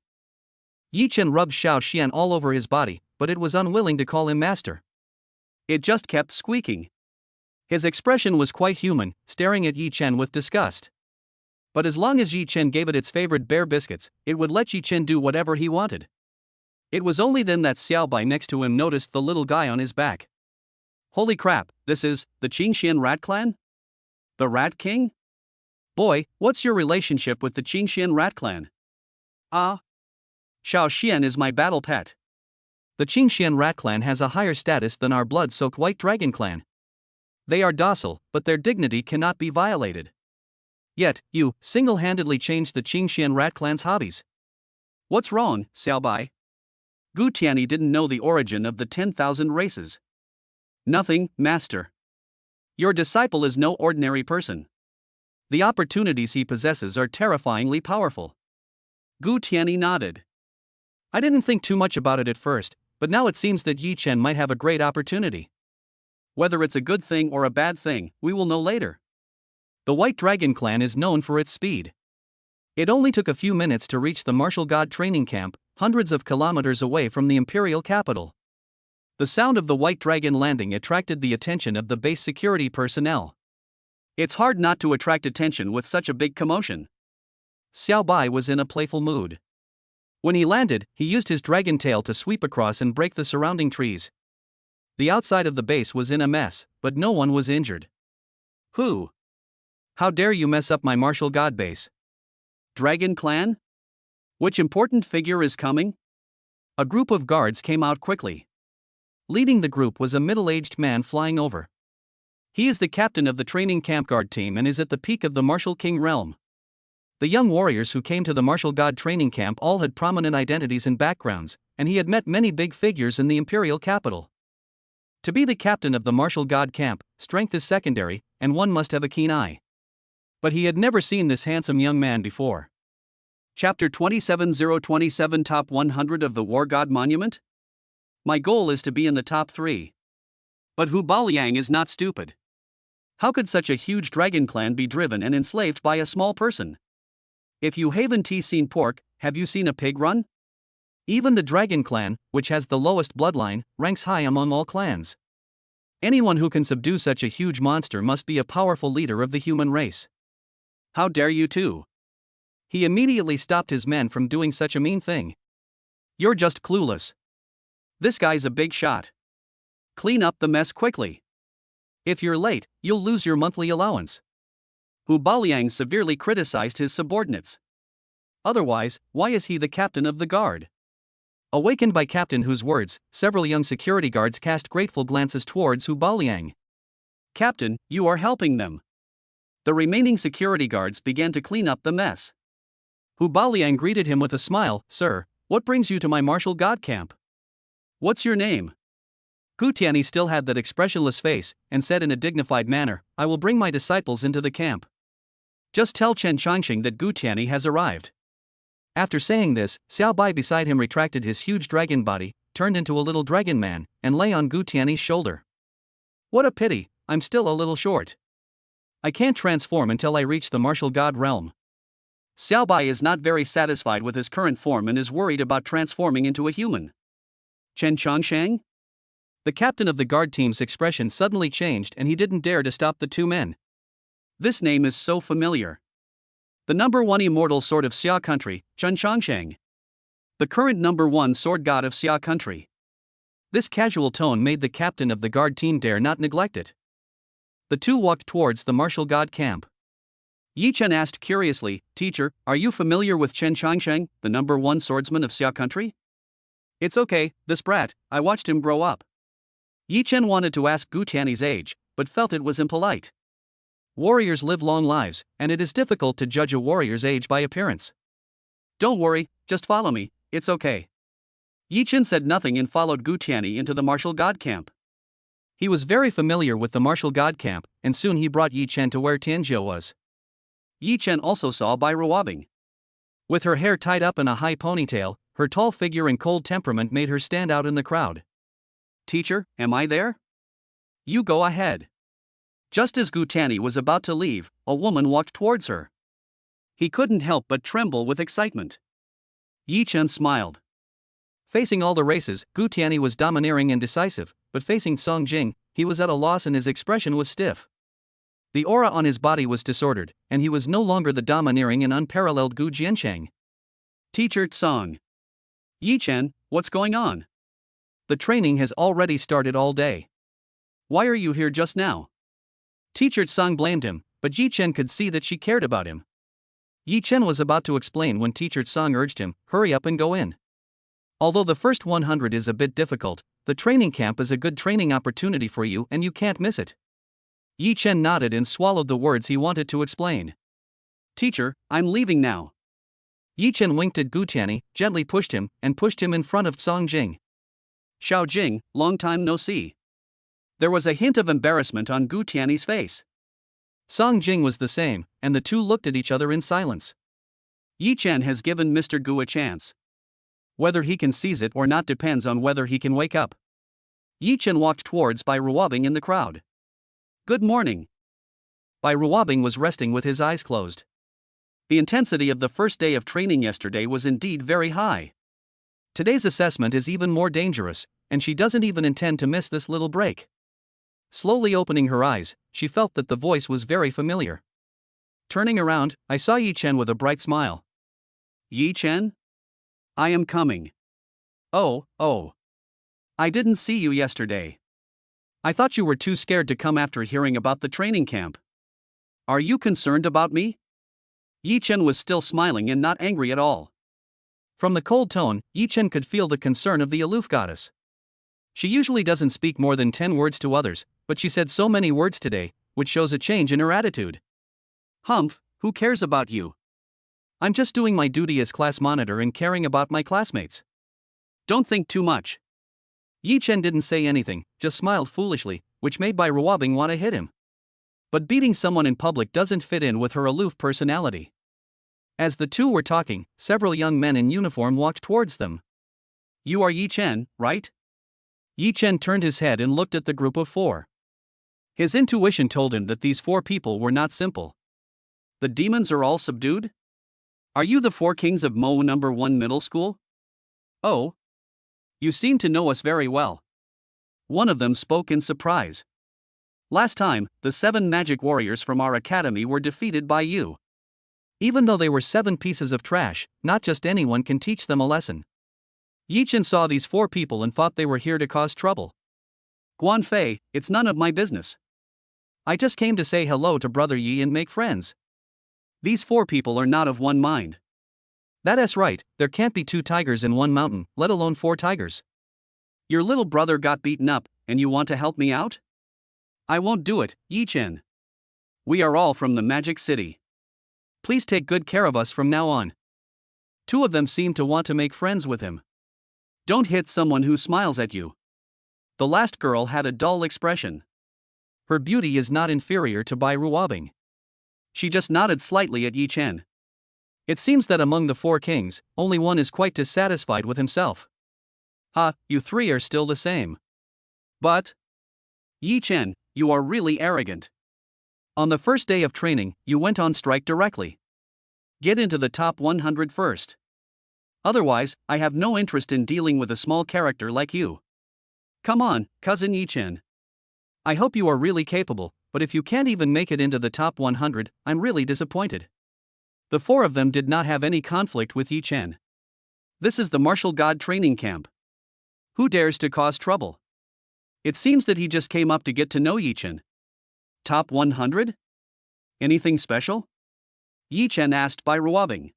Yi Chen rubbed Xiao Xian all over his body, but it was unwilling to call him master. It just kept squeaking. His expression was quite human, staring at Yi Chen with disgust. But as long as Yi Chen gave it its favorite bear biscuits, it would let Yi Chen do whatever he wanted. It was only then that Xiaobai next to him noticed the little guy on his back. Holy crap, this is the Qingxian Rat Clan? The Rat King? Boy, what's your relationship with the Qingxian Rat Clan? Ah. Xiao Xian is my battle pet. The Qingxian Rat Clan has a higher status than our blood-soaked White Dragon Clan. They are docile, but their dignity cannot be violated. Yet, you single-handedly changed the Qingxian Rat Clan's hobbies. What's wrong, Xiaobai? Gu Tiany didn't know the origin of the 10,000 races. Nothing, master. Your disciple is no ordinary person. The opportunities he possesses are terrifyingly powerful. Gu Tiany nodded. I didn't think too much about it at first, but now it seems that Yi Chen might have a great opportunity. Whether it's a good thing or a bad thing, we will know later. The White Dragon clan is known for its speed. It only took a few minutes to reach the martial god training camp, hundreds of kilometers away from the imperial capital. The sound of the White Dragon landing attracted the attention of the base security personnel. It's hard not to attract attention with such a big commotion. Xiao Bai was in a playful mood. When he landed, he used his dragon tail to sweep across and break the surrounding trees. The outside of the base was in a mess, but no one was injured. Who? How dare you mess up my martial god base? Dragon clan? Which important figure is coming? A group of guards came out quickly. Leading the group was a middle-aged man flying over. He is the captain of the training camp guard team and is at the peak of the martial king realm. The young warriors who came to the martial god training camp all had prominent identities and backgrounds, and he had met many big figures in the imperial capital. To be the captain of the martial god camp, strength is secondary, and one must have a keen eye. But he had never seen this handsome young man before. Chapter 27027 Top 100 of the War God Monument? My goal is to be in the top 3. But Hu Baliang is not stupid. How could such a huge dragon clan be driven and enslaved by a small person? If you haven't seen pork, have you seen a pig run? Even the dragon clan, which has the lowest bloodline, ranks high among all clans. Anyone who can subdue such a huge monster must be a powerful leader of the human race. How dare you two? He immediately stopped his men from doing such a mean thing. You're just clueless. This guy's a big shot. Clean up the mess quickly. If you're late, you'll lose your monthly allowance. Hu Baliang severely criticized his subordinates. Otherwise, why is he the captain of the guard? Awakened by Captain Hu's words, several young security guards cast grateful glances towards Hu Baliang. Captain, you are helping them. The remaining security guards began to clean up the mess. Hu Baliang greeted him with a smile. Sir, what brings you to my martial god camp? What's your name? Gu Tianyi still had that expressionless face, and said in a dignified manner, I will bring my disciples into the camp. Just tell Chen Changxing that Gu Tianyi has arrived. After saying this, Xiao Bai beside him retracted his huge dragon body, turned into a little dragon man, and lay on Gu Tianyi's shoulder. What a pity, I'm still a little short. I can't transform until I reach the martial god realm. Xiao Bai is not very satisfied with his current form and is worried about transforming into a human. Chen Changsheng? The captain of the guard team's expression suddenly changed and he didn't dare to stop the two men. This name is so familiar. The number 1 immortal sword of Xia country, Chen Changsheng. The current number 1 sword god of Xia country. This casual tone made the captain of the guard team dare not neglect it. The two walked towards the martial god camp. Yi Chen asked curiously, Teacher, are you familiar with Chen Changsheng, the number 1 swordsman of Xia country? It's okay, this brat, I watched him grow up. Yi Chen wanted to ask Gu Tianyi's age, but felt it was impolite. Warriors live long lives, and it is difficult to judge a warrior's age by appearance. Don't worry, just follow me, it's okay. Yi Chen said nothing and followed Gu Tianyi into the martial god camp. He was very familiar with the martial god camp, and soon he brought Yi Chen to where Tianzhou was. Yi Chen also saw Bai Ruobing. With her hair tied up in a high ponytail, her tall figure and cold temperament made her stand out in the crowd. Teacher, am I there? You go ahead. Just as Gu Tianyi was about to leave, a woman walked towards her. He couldn't help but tremble with excitement. Yi Chen smiled. Facing all the races, Gu Tianyi was domineering and decisive, but facing Song Jing, he was at a loss and his expression was stiff. The aura on his body was disordered, and he was no longer the domineering and unparalleled Gu Jiancheng. Teacher Tsong. Yi Chen, what's going on? The training has already started all day. Why are you here just now? Teacher Tsong blamed him, but Yi Chen could see that she cared about him. Yi Chen was about to explain when Teacher Tsong urged him, hurry up and go in. Although the first 100 is a bit difficult, the training camp is a good training opportunity for you and you can't miss it. Yi Chen nodded and swallowed the words he wanted to explain. Teacher, I'm leaving now. Yi Chen winked at Gu Tianyi, gently pushed him in front of Song Jing. Xiao Jing, long time no see. There was a hint of embarrassment on Gu Tianyi's face. Song Jing was the same, and the two looked at each other in silence. Yi Chen has given Mr. Gu a chance. Whether he can seize it or not depends on whether he can wake up. Yi Chen walked towards Bai Ruobing in the crowd. Good morning. Bai Ruobing was resting with his eyes closed. The intensity of the first day of training yesterday was indeed very high. Today's assessment is even more dangerous, and she doesn't even intend to miss this little break. Slowly opening her eyes, she felt that the voice was very familiar. Turning around, I saw Yi Chen with a bright smile. Yi Chen? I am coming. Oh. I didn't see you yesterday. I thought you were too scared to come after hearing about the training camp. Are you concerned about me? Yi Chen was still smiling and not angry at all. From the cold tone, Yi Chen could feel the concern of the aloof goddess. She usually doesn't speak more than 10 words to others, but she said so many words today, which shows a change in her attitude. Humph, who cares about you? I'm just doing my duty as class monitor and caring about my classmates. Don't think too much. Yi Chen didn't say anything, just smiled foolishly, which made Bai Ruobing want to hit him. But beating someone in public doesn't fit in with her aloof personality. As the two were talking, several young men in uniform walked towards them. You are Yi Chen, right? Yi Chen turned his head and looked at the group of four. His intuition told him that these four people were not simple. The demons are all subdued? Are you the four kings of Mo No. 1 Middle School? Oh. You seem to know us very well. One of them spoke in surprise. Last time, the 7 magic warriors from our academy were defeated by you. Even though they were 7 pieces of trash, not just anyone can teach them a lesson. Yi Chen saw these 4 people and thought they were here to cause trouble. Guan Fei, it's none of my business. I just came to say hello to Brother Yi and make friends. These 4 people are not of one mind. That's right, there can't be 2 tigers in one mountain, let alone 4 tigers. Your little brother got beaten up, and you want to help me out? I won't do it, Yi Chen. We are all from the Magic City. Please take good care of us from now on. 2 of them seemed to want to make friends with him. Don't hit someone who smiles at you. The last girl had a dull expression. Her beauty is not inferior to Bai Ruobing. She just nodded slightly at Yi Chen. It seems that among the 4 kings, only one is quite dissatisfied with himself. You 3 are still the same. But Yi Chen, you are really arrogant. On the first day of training, you went on strike directly. Get into the top 100 first. Otherwise, I have no interest in dealing with a small character like you. Come on, cousin Yi Chen. I hope you are really capable, but if you can't even make it into the top 100, I'm really disappointed. The 4 of them did not have any conflict with Yi Chen. This is the martial god training camp. Who dares to cause trouble? It seems that he just came up to get to know Yi Chen. Top 100? Anything special? Yi Chen asked Bai Ruobing.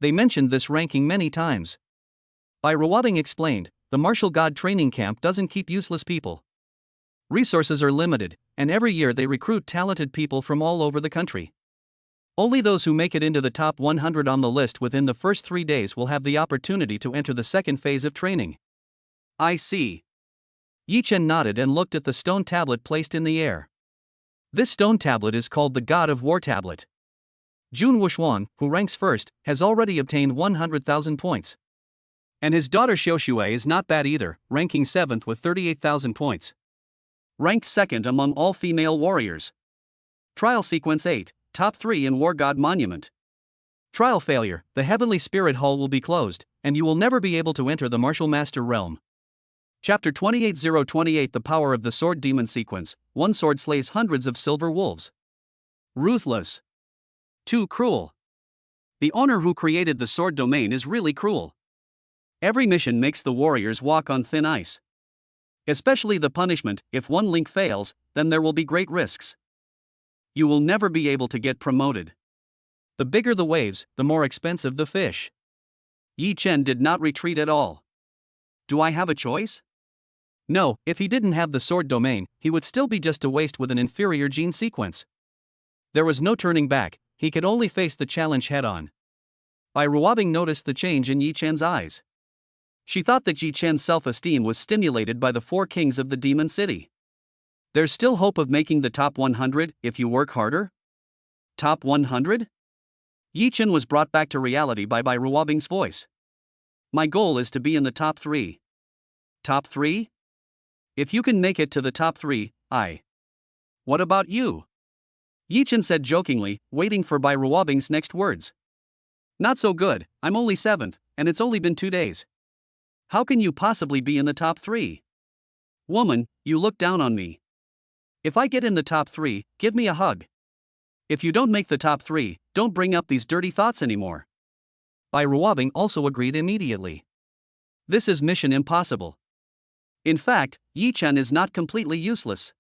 They mentioned this ranking many times. Bai Ruobing explained, the martial god training camp doesn't keep useless people. Resources are limited, and every year they recruit talented people from all over the country. Only those who make it into the top 100 on the list within the first 3 days will have the opportunity to enter the second phase of training. I see. Yi Chen nodded and looked at the stone tablet placed in the air. This stone tablet is called the God of War tablet. Jun Wushuan, who ranks first, has already obtained 100,000 points. And his daughter Xiaoshui is not bad either, ranking 7th with 38,000 points. Ranked 2nd among all female warriors. Trial Sequence 8, Top 3 in War God Monument. Trial failure, the Heavenly Spirit Hall will be closed, and you will never be able to enter the Martial Master realm. Chapter 28028 The Power of the Sword Demon Sequence, 1 sword slays hundreds of silver wolves. Ruthless. Too cruel. The owner who created the sword domain is really cruel. Every mission makes the warriors walk on thin ice. Especially the punishment, if one link fails, then there will be great risks. You will never be able to get promoted. The bigger the waves, the more expensive the fish. Yi Chen did not retreat at all. Do I have a choice? No, if he didn't have the sword domain, he would still be just a waste with an inferior gene sequence. There was no turning back, he could only face the challenge head-on. Bai Ruobing noticed the change in Yi Chen's eyes. She thought that Yi Chen's self-esteem was stimulated by the 4 kings of the Demon City. There's still hope of making the top 100 if you work harder? Top 100? Yi Chen was brought back to reality by Bai Ruobing's voice. My goal is to be in the top 3. Top 3? If you can make it to the top 3, I. What about you? Yi Chen said jokingly, waiting for Bai Ruobing's next words. Not so good, I'm only 7th, and it's only been 2 days. How can you possibly be in the top 3? Woman, you look down on me. If I get in the top 3, give me a hug. If you don't make the top 3, don't bring up these dirty thoughts anymore. Bai Ruobing also agreed immediately. This is mission impossible. In fact, Yi Chen is not completely useless.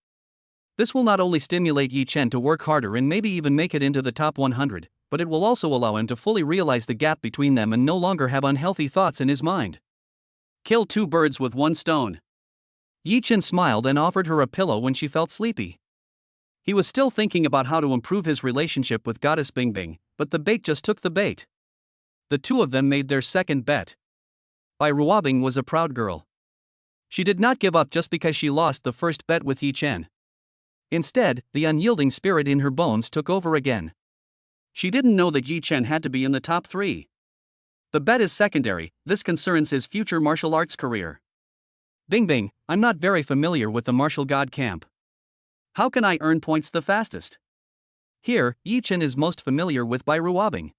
This will not only stimulate Yi Chen to work harder and maybe even make it into the top 100, but it will also allow him to fully realize the gap between them and no longer have unhealthy thoughts in his mind. Kill 2 birds with 1 stone. Yi Chen smiled and offered her a pillow when she felt sleepy. He was still thinking about how to improve his relationship with Goddess Bingbing, but the bait just took the bait. The two of them made their second bet. Bai Ruobing was a proud girl. She did not give up just because she lost the first bet with Yi Chen. Instead, the unyielding spirit in her bones took over again. She didn't know that Yi Chen had to be in the top 3. The bet is secondary, this concerns his future martial arts career. Bingbing, I'm not very familiar with the martial god camp. How can I earn points the fastest? Here, Yi Chen is most familiar with Bai Ruobing.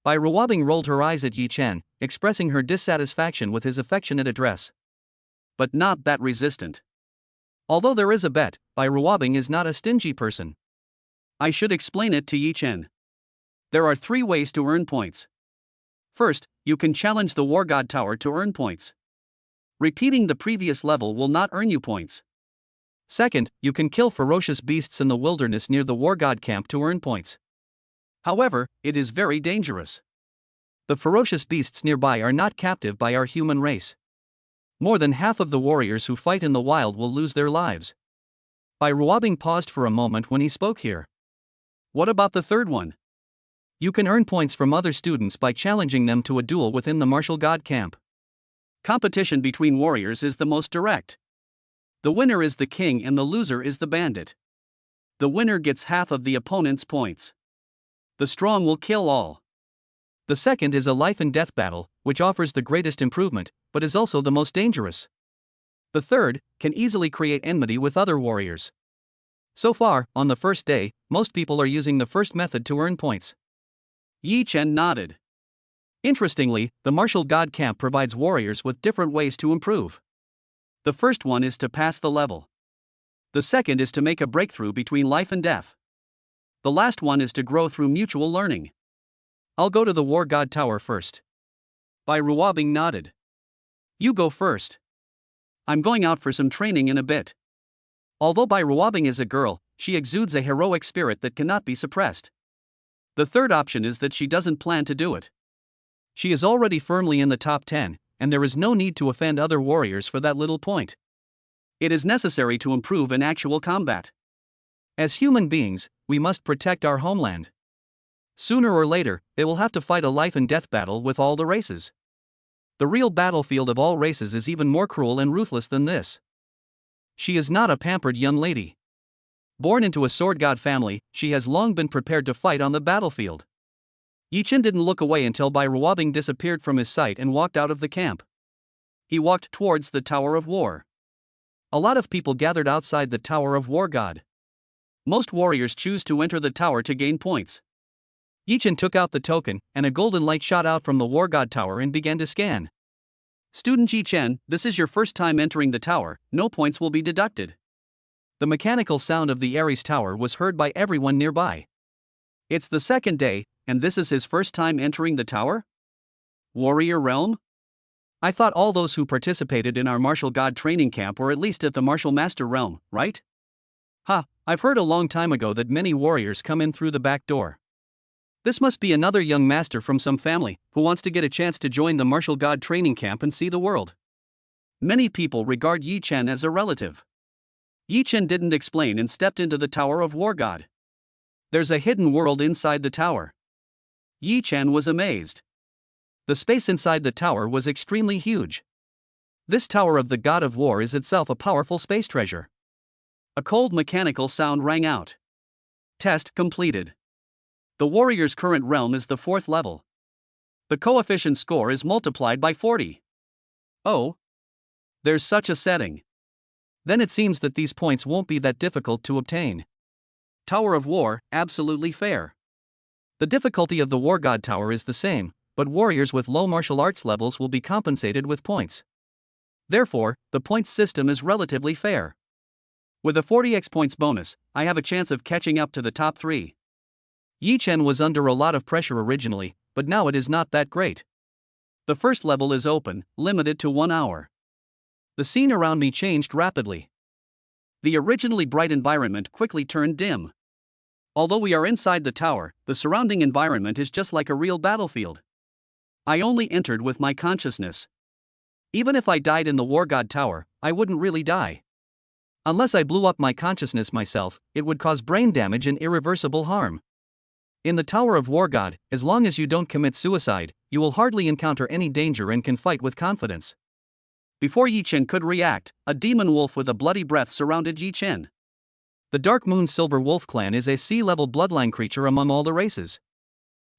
Bai Ruobing rolled her eyes at Yi Chen, expressing her dissatisfaction with his affectionate address. But not that resistant. Although there is a bet, Bai Ruobing is not a stingy person. I should explain it to Yi Chen. There are 3 ways to earn points. First, you can challenge the War God Tower to earn points. Repeating the previous level will not earn you points. Second, you can kill ferocious beasts in the wilderness near the War God camp to earn points. However, it is very dangerous. The ferocious beasts nearby are not captive by our human race. More than half of the warriors who fight in the wild will lose their lives. Bai Ruobing paused for a moment when he spoke here. What about the third one? You can earn points from other students by challenging them to a duel within the martial god camp. Competition between warriors is the most direct. The winner is the king and the loser is the bandit. The winner gets half of the opponent's points. The strong will kill all. The second is a life and death battle, which offers the greatest improvement, but is also the most dangerous. The third can easily create enmity with other warriors. So far, on the first day, most people are using the first method to earn points. Yi Chen nodded. Interestingly, the martial god camp provides warriors with different ways to improve. The first one is to pass the level. The second is to make a breakthrough between life and death. The last one is to grow through mutual learning. I'll go to the War God Tower first. Bai Ruobing nodded. You go first. I'm going out for some training in a bit. Although Bai Ruobing is a girl, she exudes a heroic spirit that cannot be suppressed. The third option is that she doesn't plan to do it. She is already firmly in the top 10, and there is no need to offend other warriors for that little point. It is necessary to improve in actual combat. As human beings, we must protect our homeland. Sooner or later, they will have to fight a life and death battle with all the races. The real battlefield of all races is even more cruel and ruthless than this. She is not a pampered young lady. Born into a sword god family, she has long been prepared to fight on the battlefield. Yi Chen didn't look away until Bai Ruobing disappeared from his sight and walked out of the camp. He walked towards the Tower of War. A lot of people gathered outside the Tower of War God. Most warriors choose to enter the tower to gain points. Yi Chen took out the token, and a golden light shot out from the War God Tower and began to scan. Student Yi Chen, this is your first time entering the tower, no points will be deducted. The mechanical sound of the Ares Tower was heard by everyone nearby. It's the second day, and this is his first time entering the tower? Warrior Realm? I thought all those who participated in our martial god training camp were at least at the martial master realm, right? Ha, I've heard a long time ago that many warriors come in through the back door. This must be another young master from some family who wants to get a chance to join the martial god training camp and see the world. Many people regard Yi Chen as a relative. Yi Chen didn't explain and stepped into the Tower of War God. There's a hidden world inside the tower. Yi Chen was amazed. The space inside the tower was extremely huge. This Tower of the God of War is itself a powerful space treasure. A cold mechanical sound rang out. Test completed. The warrior's current realm is the 4th level. The coefficient score is multiplied by 40. Oh. There's such a setting. Then it seems that these points won't be that difficult to obtain. Tower of War, absolutely fair. The difficulty of the War God Tower is the same, but warriors with low martial arts levels will be compensated with points. Therefore, the points system is relatively fair. With a 40x points bonus, I have a chance of catching up to the top 3. Yi Chen was under a lot of pressure originally, but now it is not that great. The first level is open, limited to 1 hour. The scene around me changed rapidly. The originally bright environment quickly turned dim. Although we are inside the tower, the surrounding environment is just like a real battlefield. I only entered with my consciousness. Even if I died in the War God Tower, I wouldn't really die. Unless I blew up my consciousness myself, it would cause brain damage and irreversible harm. In the Tower of War God, as long as you don't commit suicide, you will hardly encounter any danger and can fight with confidence. Before Yi Chen could react, a demon wolf with a bloody breath surrounded Yi Chen. The Dark Moon Silver Wolf clan is a sea-level bloodline creature among all the races.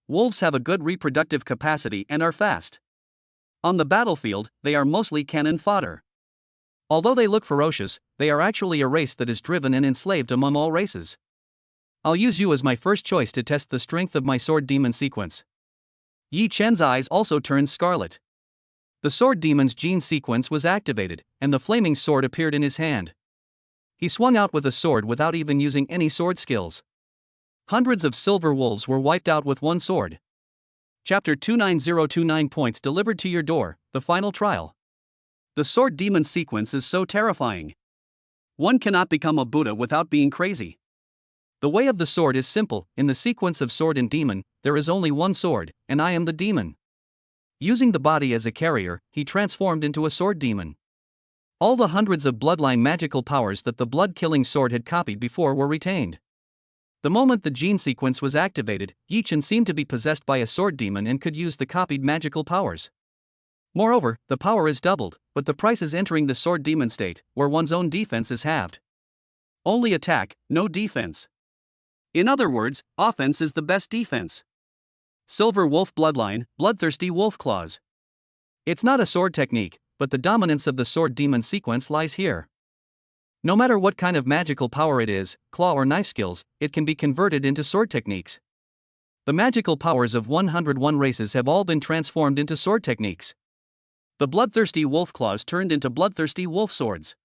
Wolves have a good reproductive capacity and are fast. On the battlefield, they are mostly cannon fodder. Although they look ferocious, they are actually a race that is driven and enslaved among all races. I'll use you as my first choice to test the strength of my Sword Demon sequence. Yi Chen's eyes also turned scarlet. The Sword Demon's gene sequence was activated, and the flaming sword appeared in his hand. He swung out with a sword without even using any sword skills. Hundreds of silver wolves were wiped out with one sword. Chapter 29029 points delivered to your door, the final trial. The Sword Demon sequence is so terrifying. One cannot become a Buddha without being crazy. The way of the sword is simple. In the sequence of sword and demon, there is only one sword, and I am the demon. Using the body as a carrier, he transformed into a sword demon. All the hundreds of bloodline magical powers that the blood-killing sword had copied before were retained. The moment the gene sequence was activated, Yi Chen seemed to be possessed by a sword demon and could use the copied magical powers. Moreover, the power is doubled, but the price is entering the sword demon state, where one's own defense is halved. Only attack, no defense. In other words, offense is the best defense. Silver Wolf Bloodline, Bloodthirsty Wolf Claws. It's not a sword technique, but the dominance of the Sword Demon sequence lies here. No matter what kind of magical power it is, claw or knife skills, it can be converted into sword techniques. The magical powers of 101 races have all been transformed into sword techniques. The Bloodthirsty Wolf Claws turned into Bloodthirsty Wolf Swords.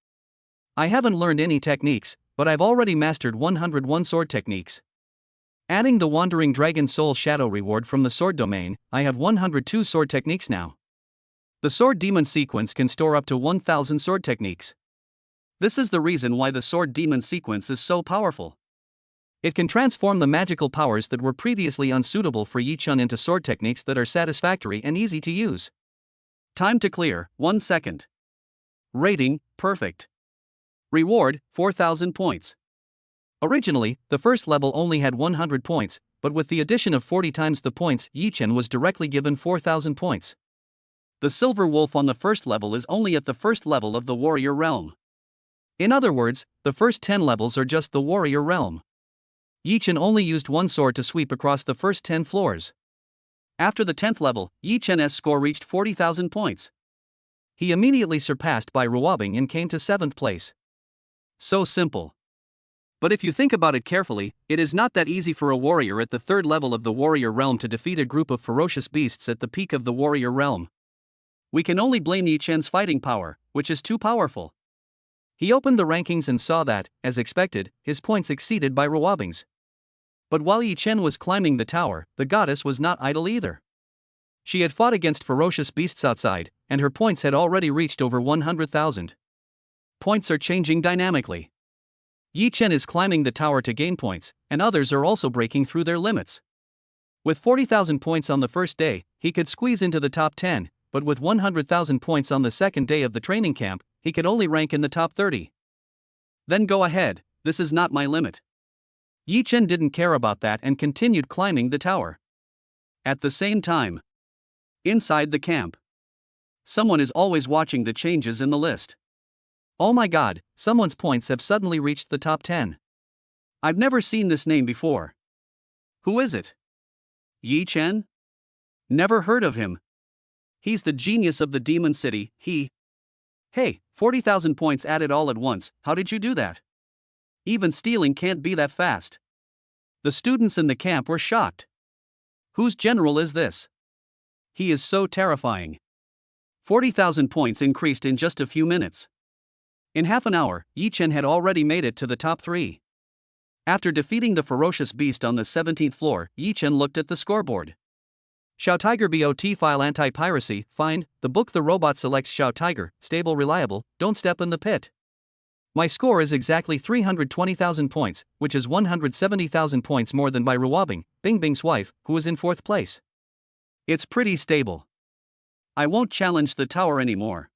I haven't learned any techniques, but I've already mastered 101 sword techniques. Adding the Wandering Dragon Soul Shadow reward from the sword domain, I have 102 sword techniques now. The Sword Demon sequence can store up to 1000 sword techniques. This is the reason why the Sword Demon sequence is so powerful. It can transform the magical powers that were previously unsuitable for Yi Chen into sword techniques that are satisfactory and easy to use. Time to clear, 1 second. Rating, perfect. Reward, 4000 points. Originally, the first level only had 100 points, but with the addition of 40 times the points, Yi Chen was directly given 4000 points. The Silver Wolf on the first level is only at the first level of the Warrior Realm. In other words, the first 10 levels are just the Warrior Realm. Yi Chen only used one sword to sweep across the first 10 floors. After the 10th level, Yi Chen's score reached 40,000 points. He immediately surpassed by Ruobing and came to 7th place. So simple. But if you think about it carefully, it is not that easy for a warrior at the 3rd level of the Warrior Realm to defeat a group of ferocious beasts at the peak of the Warrior Realm. We can only blame Yi Chen's fighting power, which is too powerful. He opened the rankings and saw that, as expected, his points exceeded by Ruobing's. But while Yi Chen was climbing the tower, the goddess was not idle either. She had fought against ferocious beasts outside, and her points had already reached over 100,000. Points are changing dynamically. Yi Chen is climbing the tower to gain points, and others are also breaking through their limits. With 40,000 points on the first day, he could squeeze into the top 10, but with 100,000 points on the second day of the training camp, he could only rank in the top 30. Then go ahead, this is not my limit. Yi Chen didn't care about that and continued climbing the tower. At the same time, inside the camp, someone is always watching the changes in the list. Oh my god, someone's points have suddenly reached the top 10. I've never seen this name before. Who is it? Yi Chen? Never heard of him. He's the genius of the Demon City, Hey, 40,000 points added all at once, how did you do that? Even stealing can't be that fast. The students in the camp were shocked. Whose general is this? He is so terrifying. 40,000 points increased in just a few minutes. In half an hour, Yi Chen had already made it to the top 3. After defeating the ferocious beast on the 17th floor, Yi Chen looked at the scoreboard. Xiao Tiger BOT file anti-piracy, find, the book the robot selects Xiao Tiger, stable reliable, don't step in the pit. My score is exactly 320,000 points, which is 170,000 points more than by Ruobing, Bing Bing's wife, who is in 4th place. It's pretty stable. I won't challenge the tower anymore.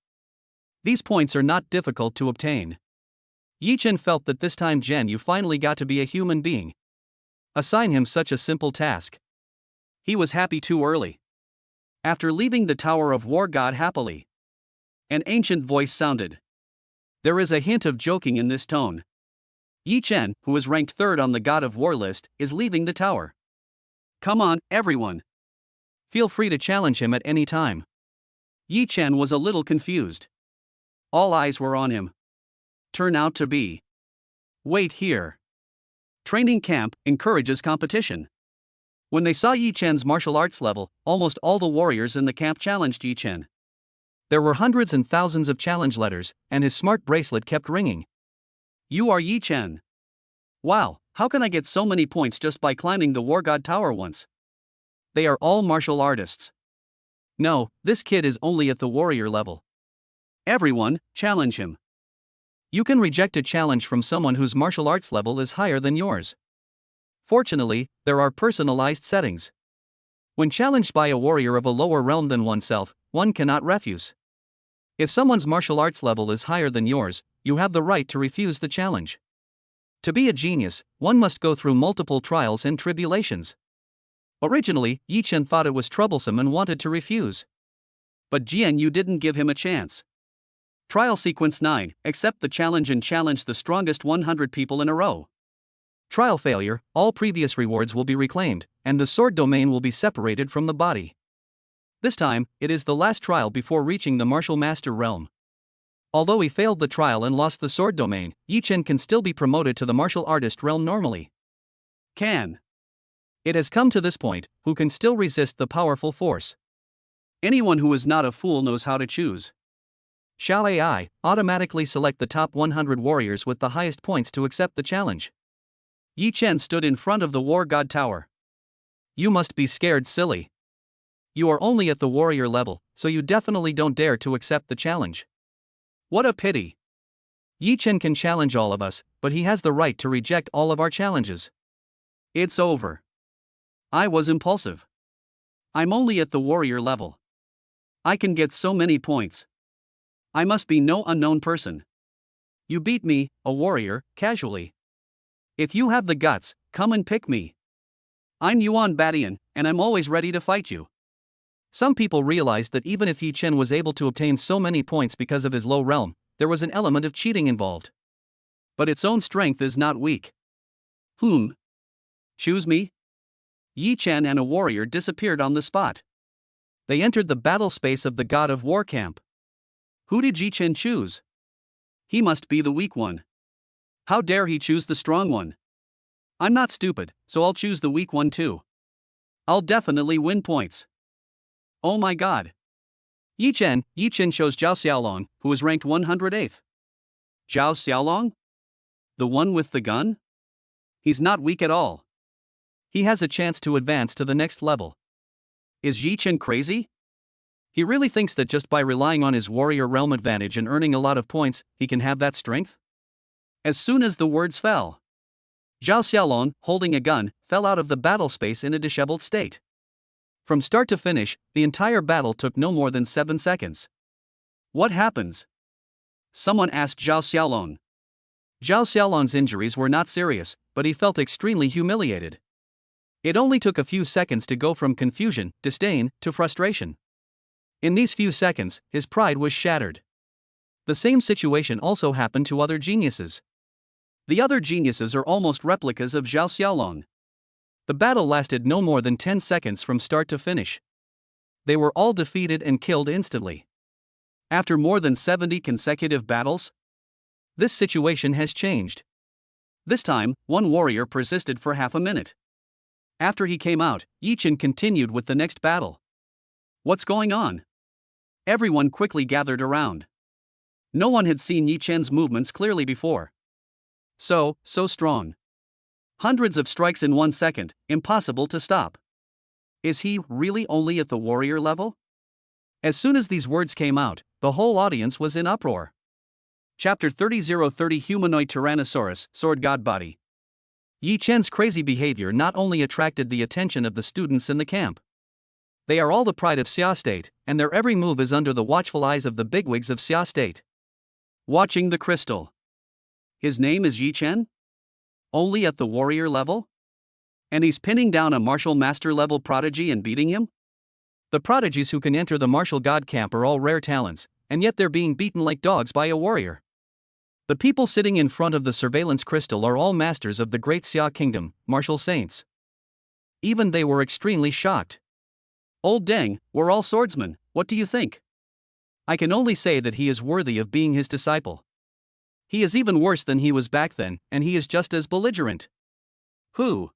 These points are not difficult to obtain. Yi Chen felt that this time Zhen Yu finally got to be a human being. Assign him such a simple task. He was happy too early. After leaving the Tower of War God happily, an ancient voice sounded. There is a hint of joking in this tone. Yi Chen, who is ranked 3rd on the God of War list, is leaving the tower. Come on, everyone. Feel free to challenge him at any time. Yi Chen was a little confused. All eyes were on him. Turn out to be. Wait here. Training camp encourages competition. When they saw Yi Chen's martial arts level, almost all the warriors in the camp challenged Yi Chen. There were hundreds and thousands of challenge letters, and his smart bracelet kept ringing. You are Yi Chen. Wow, how can I get so many points just by climbing the War God Tower once? They are all martial artists. No, this kid is only at the warrior level. Everyone, challenge him. You can reject a challenge from someone whose martial arts level is higher than yours. Fortunately, there are personalized settings. When challenged by a warrior of a lower realm than oneself, one cannot refuse. If someone's martial arts level is higher than yours, you have the right to refuse the challenge. To be a genius, one must go through multiple trials and tribulations. Originally, Yi Chen thought it was troublesome and wanted to refuse. But Zhen Yu didn't give him a chance. Trial Sequence 9, accept the challenge and challenge the strongest 100 people in a row. Trial failure, all previous rewards will be reclaimed, and the sword domain will be separated from the body. This time, it is the last trial before reaching the martial master realm. Although he failed the trial and lost the sword domain, Yi Chen can still be promoted to the martial artist realm normally. Can. It has come to this point, who can still resist the powerful force? Anyone who is not a fool knows how to choose. Xiao AI, automatically select the top 100 warriors with the highest points to accept the challenge. Yi Chen stood in front of the War God Tower. You must be scared silly. You are only at the warrior level, so you definitely don't dare to accept the challenge. What a pity. Yi Chen can challenge all of us, but he has the right to reject all of our challenges. It's over. I was impulsive. I'm only at the warrior level. I can get so many points. I must be no unknown person. You beat me, a warrior, casually. If you have the guts, come and pick me. I'm Yuan Badian, and I'm always ready to fight you. Some people realized that even if Yi Chen was able to obtain so many points because of his low realm, there was an element of cheating involved. But its own strength is not weak. Choose me? Yi Chen and a warrior disappeared on the spot. They entered the battle space of the God of War camp. Who did Yi Chen choose? He must be the weak one. How dare he choose the strong one? I'm not stupid, so I'll choose the weak one too. I'll definitely win points. Oh my god. Yi Chen chose Zhao Xiaolong, who was ranked 108th. Zhao Xiaolong? The one with the gun? He's not weak at all. He has a chance to advance to the next level. Is Yi Chen crazy? He really thinks that just by relying on his warrior realm advantage and earning a lot of points, he can have that strength? As soon as the words fell, Zhao Xiaolong, holding a gun, fell out of the battle space in a disheveled state. From start to finish, the entire battle took no more than 7 seconds. What happens? Someone asked Zhao Xiaolong. Zhao Xiaolong's injuries were not serious, but he felt extremely humiliated. It only took a few seconds to go from confusion, disdain, to frustration. In these few seconds, his pride was shattered. The same situation also happened to other geniuses. The other geniuses are almost replicas of Zhao Xiaolong. The battle lasted no more than 10 seconds from start to finish. They were all defeated and killed instantly. After more than 70 consecutive battles, this situation has changed. This time, one warrior persisted for half a minute. After he came out, Yi Chen continued with the next battle. What's going on? Everyone quickly gathered around. No one had seen Yi Chen's movements clearly before. So strong. Hundreds of strikes in 1 second, impossible to stop. Is he really only at the warrior level? As soon as these words came out, the whole audience was in uproar. Chapter 30:30 Humanoid Tyrannosaurus, Sword God Body. Yi Chen's crazy behavior not only attracted the attention of the students in the camp. They are all the pride of Xia State, and their every move is under the watchful eyes of the bigwigs of Xia State. Watching the crystal. His name is Yi Chen? Only at the warrior level? And he's pinning down a martial master level prodigy and beating him? The prodigies who can enter the martial god camp are all rare talents, and yet they're being beaten like dogs by a warrior. The people sitting in front of the surveillance crystal are all masters of the great Xia kingdom, martial saints. Even they were extremely shocked. Old Deng, we're all swordsmen, what do you think? I can only say that he is worthy of being his disciple. He is even worse than he was back then, and he is just as belligerent. Who?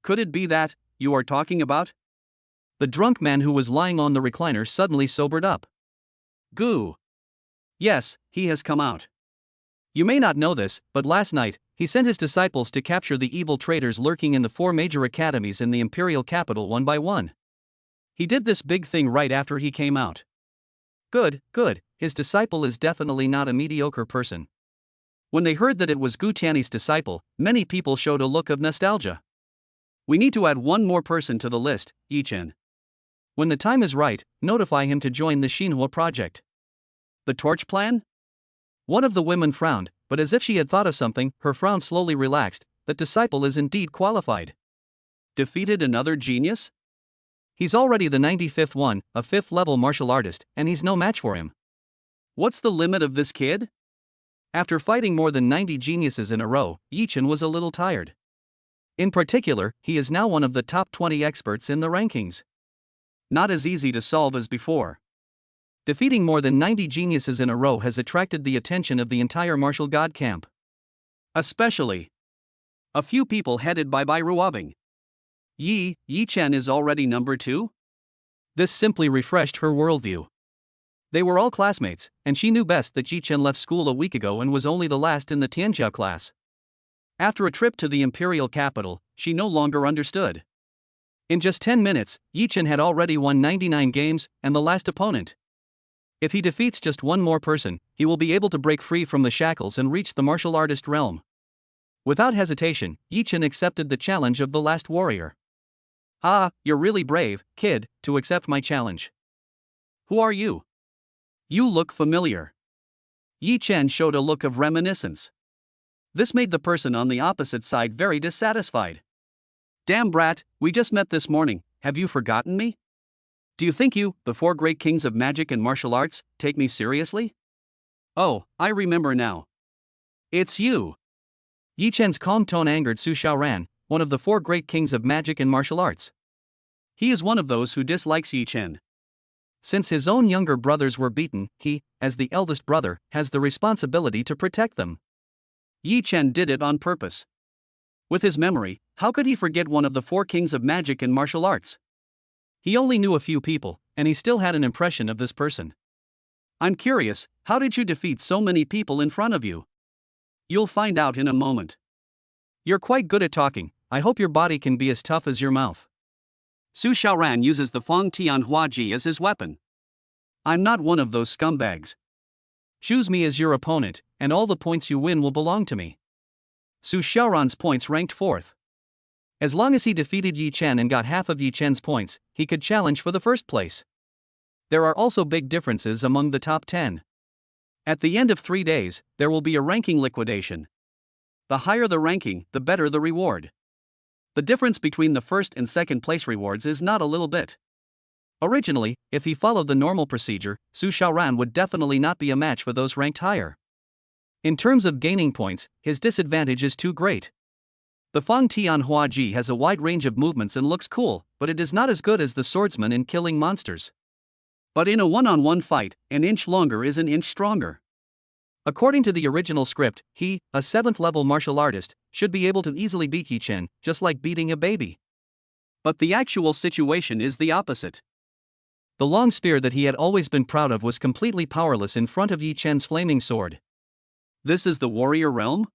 Could it be that you are talking about? The drunk man who was lying on the recliner suddenly sobered up. Goo. Yes, he has come out. You may not know this, but last night, he sent his disciples to capture the evil traitors lurking in the 4 major academies in the imperial capital one by one. He did this big thing right after he came out. Good, his disciple is definitely not a mediocre person. When they heard that it was Gu Tiany's disciple, many people showed a look of nostalgia. We need to add one more person to the list, Yi Chen. When the time is right, notify him to join the Xinhua project. The torch plan? One of the women frowned, but as if she had thought of something, her frown slowly relaxed. That disciple is indeed qualified. Defeated another genius? He's already the 95th one, a 5th-level martial artist, and he's no match for him. What's the limit of this kid? After fighting more than 90 geniuses in a row, Yi Chen was a little tired. In particular, he is now one of the top 20 experts in the rankings. Not as easy to solve as before. Defeating more than 90 geniuses in a row has attracted the attention of the entire martial god camp. Especially a few people headed by Ruabing. Yi Chen is already number 2? This simply refreshed her worldview. They were all classmates, and she knew best that Yi Chen left school a week ago and was only the last in the Tianjiao class. After a trip to the imperial capital, she no longer understood. In just 10 minutes, Yi Chen had already won 99 games, and the last opponent. If he defeats just one more person, he will be able to break free from the shackles and reach the martial artist realm. Without hesitation, Yi Chen accepted the challenge of the last warrior. Ah, you're really brave, kid, to accept my challenge. Who are you? You look familiar. Yi Chen showed a look of reminiscence. This made the person on the opposite side very dissatisfied. Damn brat, we just met this morning, have you forgotten me? Do you think you, the 4 great kings of magic and martial arts, take me seriously? Oh, I remember now. It's you. Yi Chen's calm tone angered Su Xiaoran, one of the 4 great kings of magic and martial arts. He is one of those who dislikes Yi Chen. Since his own younger brothers were beaten, he, as the eldest brother, has the responsibility to protect them. Yi Chen did it on purpose. With his memory, how could he forget one of the 4 kings of magic and martial arts? He only knew a few people, and he still had an impression of this person. I'm curious, how did you defeat so many people in front of you? You'll find out in a moment. You're quite good at talking, I hope your body can be as tough as your mouth. Su Xiaoran uses the Feng Tianhua Ji as his weapon. I'm not one of those scumbags. Choose me as your opponent, and all the points you win will belong to me. Su Xiaoran's points ranked 4th. As long as he defeated Yi Chen and got half of Yi Chen's points, he could challenge for the first place. There are also big differences among the top 10. At the end of 3 days, there will be a ranking liquidation. The higher the ranking, the better the reward. The difference between the first and second place rewards is not a little bit. Originally, if he followed the normal procedure, Su Xiaoran would definitely not be a match for those ranked higher. In terms of gaining points, his disadvantage is too great. The Feng Tianhua Ji has a wide range of movements and looks cool, but it is not as good as the swordsman in killing monsters. But in a one-on-one fight, an inch longer is an inch stronger. According to the original script, he, a 7th level martial artist, should be able to easily beat Yi Chen, just like beating a baby. But the actual situation is the opposite. The long spear that he had always been proud of was completely powerless in front of Yi Chen's flaming sword. This is the warrior realm?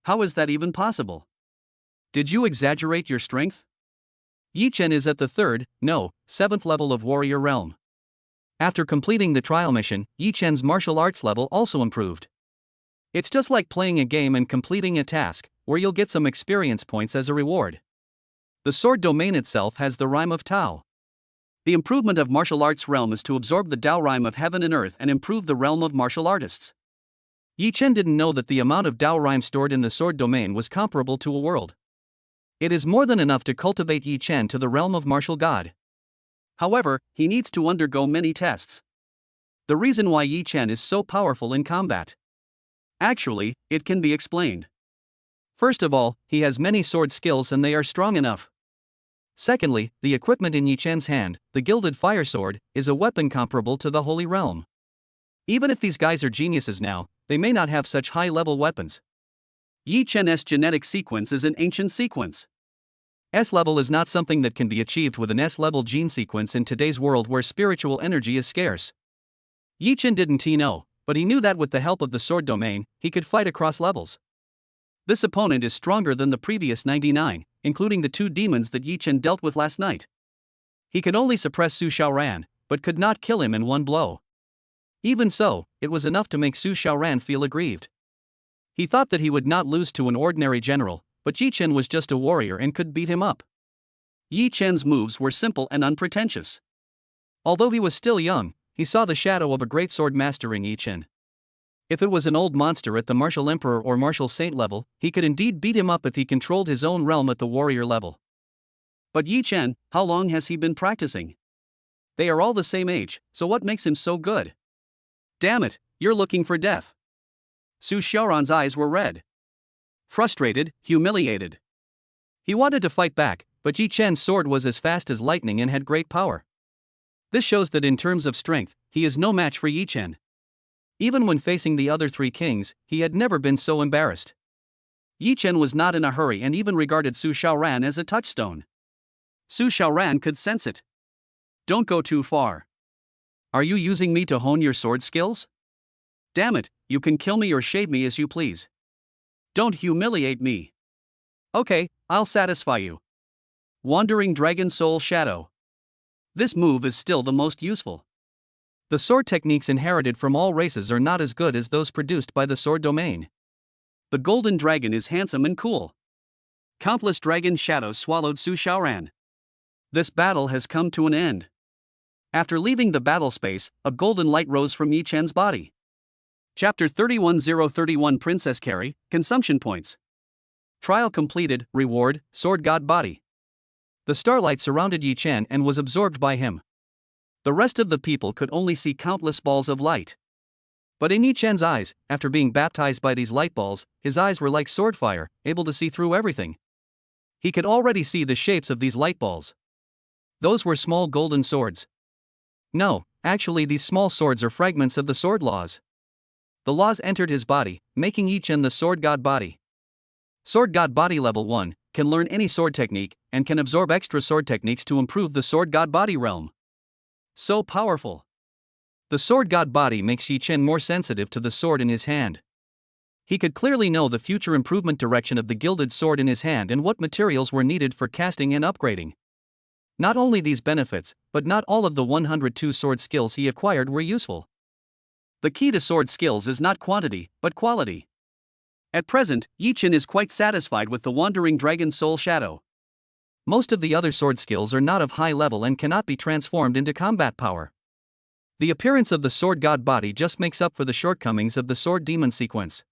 How is that even possible? Did you exaggerate your strength? Yi Chen is at the 3rd, no, 7th level of warrior realm. After completing the trial mission, Yi Chen's martial arts level also improved. It's just like playing a game and completing a task, where you'll get some experience points as a reward. The sword domain itself has the rhyme of Tao. The improvement of martial arts realm is to absorb the Tao rhyme of heaven and earth and improve the realm of martial artists. Yi Chen didn't know that the amount of Tao rhyme stored in the sword domain was comparable to a world. It is more than enough to cultivate Yi Chen to the realm of martial god. However, he needs to undergo many tests. The reason why Yi Chen is so powerful in combat. Actually, it can be explained. First of all, he has many sword skills and they are strong enough. Secondly, the equipment in Yi Chen's hand, the gilded fire sword, is a weapon comparable to the holy realm. Even if these guys are geniuses now, they may not have such high-level weapons. Yi Chen's genetic sequence is an ancient sequence. S-level is not something that can be achieved with an S-level gene sequence in today's world where spiritual energy is scarce. Yi Chen didn't know, but he knew that with the help of the sword domain, he could fight across levels. This opponent is stronger than the previous 99, including the 2 demons that Yi Chen dealt with last night. He could only suppress Su Xiaoran, but could not kill him in one blow. Even so, it was enough to make Su Xiaoran feel aggrieved. He thought that he would not lose to an ordinary general, but Yi Chen was just a warrior and could beat him up. Yi Chen's moves were simple and unpretentious. Although he was still young, he saw the shadow of a great sword master in Yi Chen. If it was an old monster at the martial emperor or martial saint level, he could indeed beat him up if he controlled his own realm at the warrior level. But Yi Chen, how long has he been practicing? They are all the same age, so what makes him so good? Damn it, you're looking for death. Su Xiaoran's eyes were red. Frustrated, humiliated. He wanted to fight back, but Yi Chen's sword was as fast as lightning and had great power. This shows that in terms of strength, he is no match for Yi Chen. Even when facing the other 3 kings, he had never been so embarrassed. Yi Chen was not in a hurry and even regarded Su Xiaoran as a touchstone. Su Xiaoran could sense it. Don't go too far. Are you using me to hone your sword skills? Damn it, you can kill me or shave me as you please. Don't humiliate me. Okay, I'll satisfy you. Wandering Dragon Soul Shadow. This move is still the most useful. The sword techniques inherited from all races are not as good as those produced by the sword domain. The golden dragon is handsome and cool. Countless dragon shadows swallowed Su Xiaoran. This battle has come to an end. After leaving the battle space, a golden light rose from Yi Chen's body. Chapter 31031 Princess Carry, Consumption Points. Trial completed, reward, Sword God Body. The starlight surrounded Yi Chen and was absorbed by him. The rest of the people could only see countless balls of light. But in Yi Chen's eyes, after being baptized by these light balls, his eyes were like sword fire, able to see through everything. He could already see the shapes of these light balls. Those were small golden swords. No, actually these small swords are fragments of the sword laws. The laws entered his body, making Yi Chen the Sword God Body. Sword God Body Level 1, can learn any sword technique, and can absorb extra sword techniques to improve the Sword God Body realm. So powerful. The Sword God Body makes Yi Chen more sensitive to the sword in his hand. He could clearly know the future improvement direction of the gilded sword in his hand and what materials were needed for casting and upgrading. Not only these benefits, but not all of the 102 sword skills he acquired were useful. The key to sword skills is not quantity, but quality. At present, Yi Chen is quite satisfied with the Wandering Dragon Soul Shadow. Most of the other sword skills are not of high level and cannot be transformed into combat power. The appearance of the Sword God Body just makes up for the shortcomings of the Sword Demon sequence.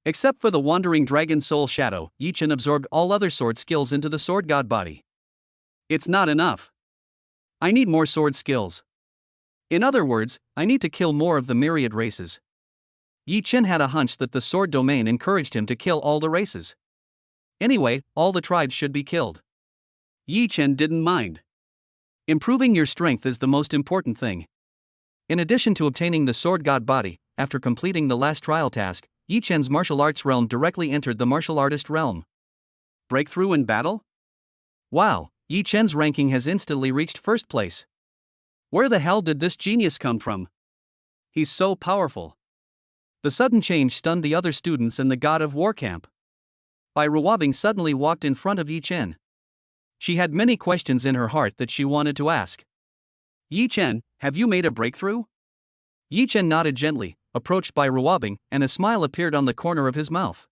Except for the Wandering Dragon Soul Shadow, Yi Chen absorbed all other sword skills into the Sword God Body. It's not enough. I need more sword skills. In other words, I need to kill more of the myriad races. Yi Chen had a hunch that the sword domain encouraged him to kill all the races. Anyway, all the tribes should be killed. Yi Chen didn't mind. Improving your strength is the most important thing. In addition to obtaining the Sword God Body, after completing the last trial task, Yi Chen's martial arts realm directly entered the martial artist realm. Breakthrough in battle? Wow, Yi Chen's ranking has instantly reached first place. Where the hell did this genius come from? He's so powerful. The sudden change stunned the other students and the god of war camp. Bai Ruobing suddenly walked in front of Yi Chen. She had many questions in her heart that she wanted to ask. Yi Chen, have you made a breakthrough? Yi Chen nodded gently, approached Bai Ruobing, and a smile appeared on the corner of his mouth.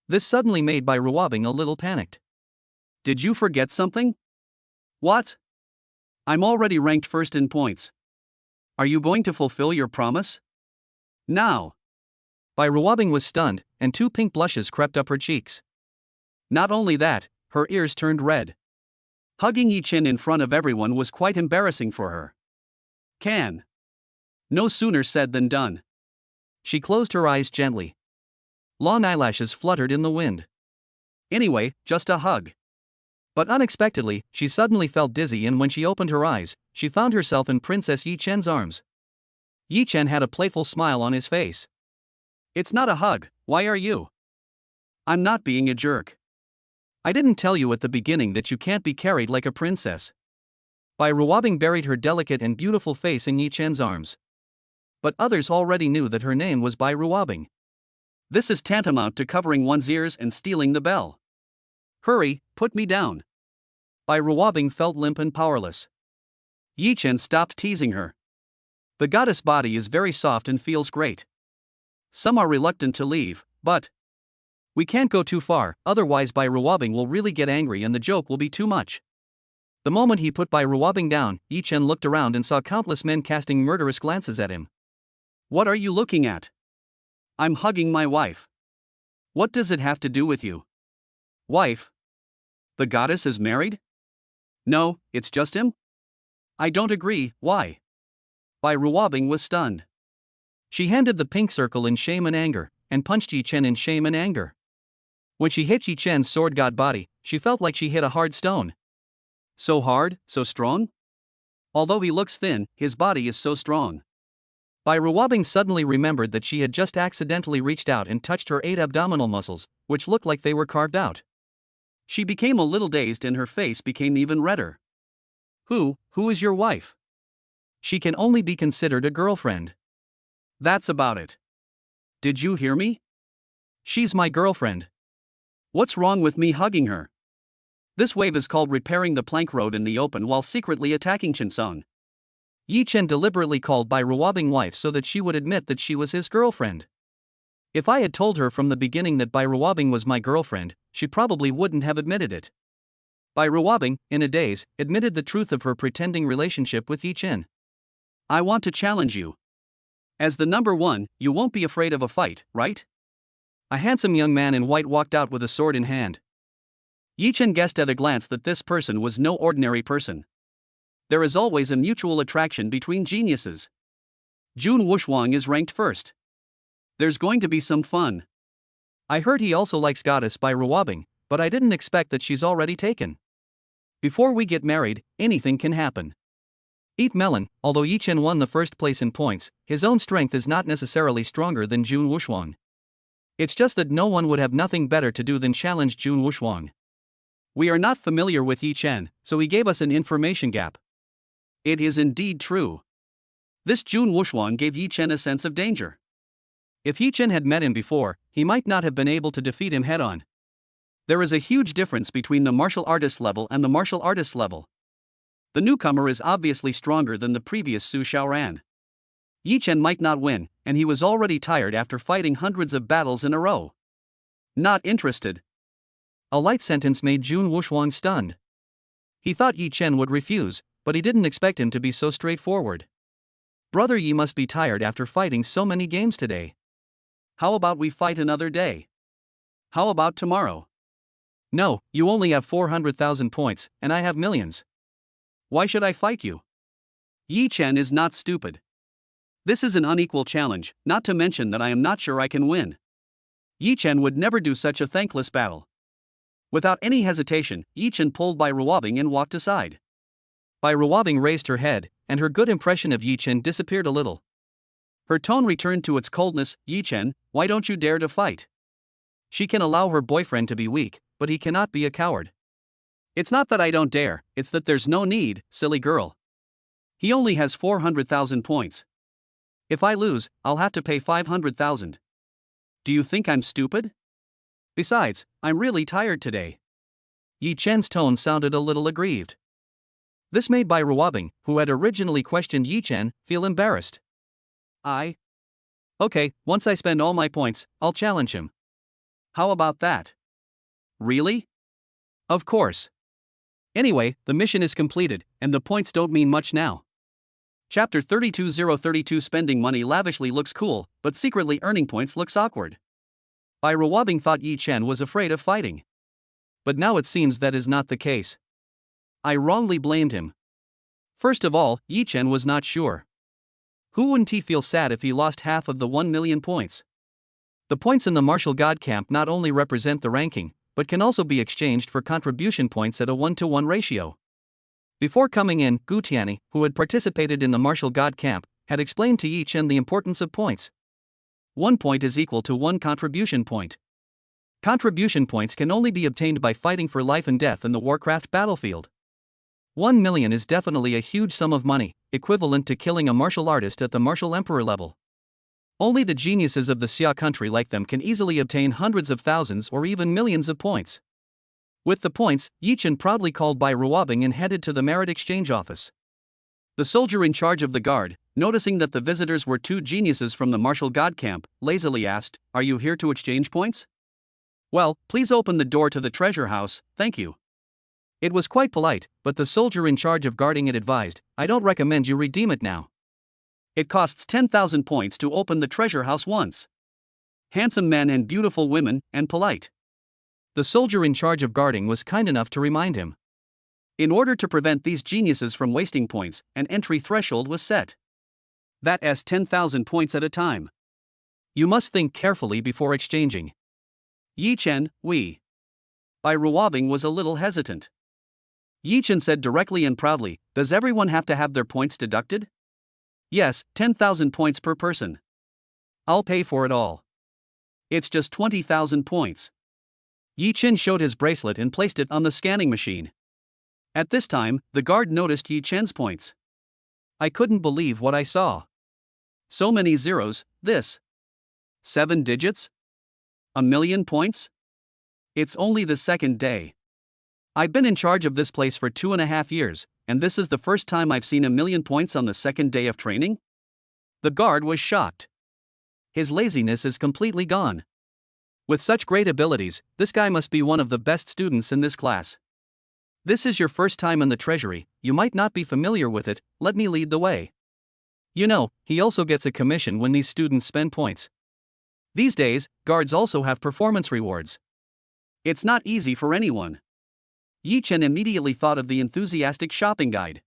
This suddenly made Bai Ruobing a little panicked. Did you forget something? What? I'm already ranked first in points. Are you going to fulfill your promise? Now. Bai Ruobing was stunned, and 2 pink blushes crept up her cheeks. Not only that, her ears turned red. Hugging Yi Chen in front of everyone was quite embarrassing for her. Can. No sooner said than done. She closed her eyes gently. Long eyelashes fluttered in the wind. Anyway, just a hug. But unexpectedly, she suddenly felt dizzy, and when she opened her eyes, she found herself in Princess Yi Chen's arms. Yi Chen had a playful smile on his face. It's not a hug, why are you? I'm not being a jerk. I didn't tell you at the beginning that you can't be carried like a princess. Bai Ruobing buried her delicate and beautiful face in Yi Chen's arms. But others already knew that her name was Bai Ruobing. This is tantamount to covering one's ears and stealing the bell. Hurry, put me down. Bai Ruobing felt limp and powerless. Yi Chen stopped teasing her. The goddess body is very soft and feels great. Some are reluctant to leave, but we can't go too far, otherwise Bai Ruobing will really get angry and the joke will be too much. The moment he put Bai Ruobing down, Yi Chen looked around and saw countless men casting murderous glances at him. What are you looking at? I'm hugging my wife. What does it have to do with you? Wife? The goddess is married? No, it's just him? I don't agree, why? Bai Ruobing was stunned. She handed the pink circle in shame and anger, and punched Yi Chen in shame and anger. When she hit Yi Chen's sword god body, she felt like she hit a hard stone. So hard, so strong? Although he looks thin, his body is so strong. Bai Ruobing suddenly remembered that she had just accidentally reached out and touched her 8 abdominal muscles, which looked like they were carved out. She became a little dazed and her face became even redder. Who is your wife? She can only be considered a girlfriend. That's about it. Did you hear me? She's my girlfriend. What's wrong with me hugging her? This wave is called repairing the plank road in the open while secretly attacking Chinsong. Yi Chen deliberately called Bai Ruobing wife so that she would admit that she was his girlfriend. If I had told her from the beginning that Bai Ruobing was my girlfriend, she probably wouldn't have admitted it. Bai Ruobing, in a daze, admitted the truth of her pretending relationship with Yi Chen. I want to challenge you. As the number 1, you won't be afraid of a fight, right? A handsome young man in white walked out with a sword in hand. Yi Chen guessed at a glance that this person was no ordinary person. There is always a mutual attraction between geniuses. Jun Wushuang is ranked first. There's going to be some fun. I heard he also likes goddess Bai Ruobing, but I didn't expect that she's already taken. Before we get married, anything can happen. Eat melon. Although Yi Chen won the first place in points, his own strength is not necessarily stronger than Jun Wushuang. It's just that no one would have nothing better to do than challenge Jun Wushuang. We are not familiar with Yi Chen, so he gave us an information gap. It is indeed true. This Jun Wushuang gave Yi Chen a sense of danger. If Yi Chen had met him before, he might not have been able to defeat him head-on. There is a huge difference between the martial artist level and the martial artist level. The newcomer is obviously stronger than the previous Su Xiaoran. Yi Chen might not win, and he was already tired after fighting hundreds of battles in a row. Not interested. A light sentence made Jun Wushuang stunned. He thought Yi Chen would refuse, but he didn't expect him to be so straightforward. Brother Yi must be tired after fighting so many games today. How about we fight another day? How about tomorrow? No, you only have 400,000 points, and I have millions. Why should I fight you? Yi Chen is not stupid. This is an unequal challenge, not to mention that I am not sure I can win. Yi Chen would never do such a thankless battle. Without any hesitation, Yi Chen pulled Bai Ruobing and walked aside. Bai Ruobing raised her head, and her good impression of Yi Chen disappeared a little. Her tone returned to its coldness. Yi Chen, why don't you dare to fight? She can allow her boyfriend to be weak, but he cannot be a coward. It's not that I don't dare, it's that there's no need, silly girl. He only has 400,000 points. If I lose, I'll have to pay 500,000. Do you think I'm stupid? Besides, I'm really tired today. Yi Chen's tone sounded a little aggrieved. This made Bai Ruobing, who had originally questioned Yi Chen, feel embarrassed. Okay, once I spend all my points, I'll challenge him. How about that? Really? Of course. Anyway, the mission is completed, and the points don't mean much now. Chapter 32032 Spending money lavishly looks cool, but secretly earning points looks awkward. Bai Ruobing thought Yi Chen was afraid of fighting. But now it seems that is not the case. I wrongly blamed him. First of all, Yi Chen was not sure. Who wouldn't he feel sad if he lost half of the 1 million points? The points in the martial god camp not only represent the ranking, but can also be exchanged for contribution points at a 1-to-1 ratio. Before coming in, Gu Tianyi, who had participated in the martial god camp, had explained to Yi Chen the importance of points. 1 point is equal to 1 contribution point. Contribution points can only be obtained by fighting for life and death in the Warcraft battlefield. 1 million is definitely a huge sum of money, equivalent to killing a martial artist at the martial emperor level. Only the geniuses of the Xia country like them can easily obtain hundreds of thousands or even millions of points. With the points, Yi Chen proudly called Bai Ruobing and headed to the merit exchange office. The soldier in charge of the guard, noticing that the visitors were 2 geniuses from the martial god camp, lazily asked, "Are you here to exchange points?" "Well, please open the door to the treasure house, thank you." It was quite polite, but the soldier in charge of guarding it advised, "I don't recommend you redeem it now. It costs 10,000 points to open the treasure house once. Handsome men and beautiful women, and polite." The soldier in charge of guarding was kind enough to remind him. In order to prevent these geniuses from wasting points, an entry threshold was set. That's 10,000 points at a time. You must think carefully before exchanging. Yi Chen, Bai Ruobing was a little hesitant. Yi Chen said directly and proudly, "Does everyone have to have their points deducted?" "Yes, 10,000 points per person. I'll pay for it all. It's just 20,000 points." Yi Chen showed his bracelet and placed it on the scanning machine. At this time, the guard noticed Yi Chen's points. "I couldn't believe what I saw. So many zeros, this. 7 digits? 1 million points? It's only the second day. I've been in charge of this place for 2.5 years, and this is the first time I've seen 1 million points on the second day of training?" The guard was shocked. His laziness is completely gone. With such great abilities, this guy must be one of the best students in this class. "This is your first time in the treasury, you might not be familiar with it, let me lead the way." You know, he also gets a commission when these students spend points. These days, guards also have performance rewards. It's not easy for anyone. Yi Chen immediately thought of the enthusiastic shopping guide.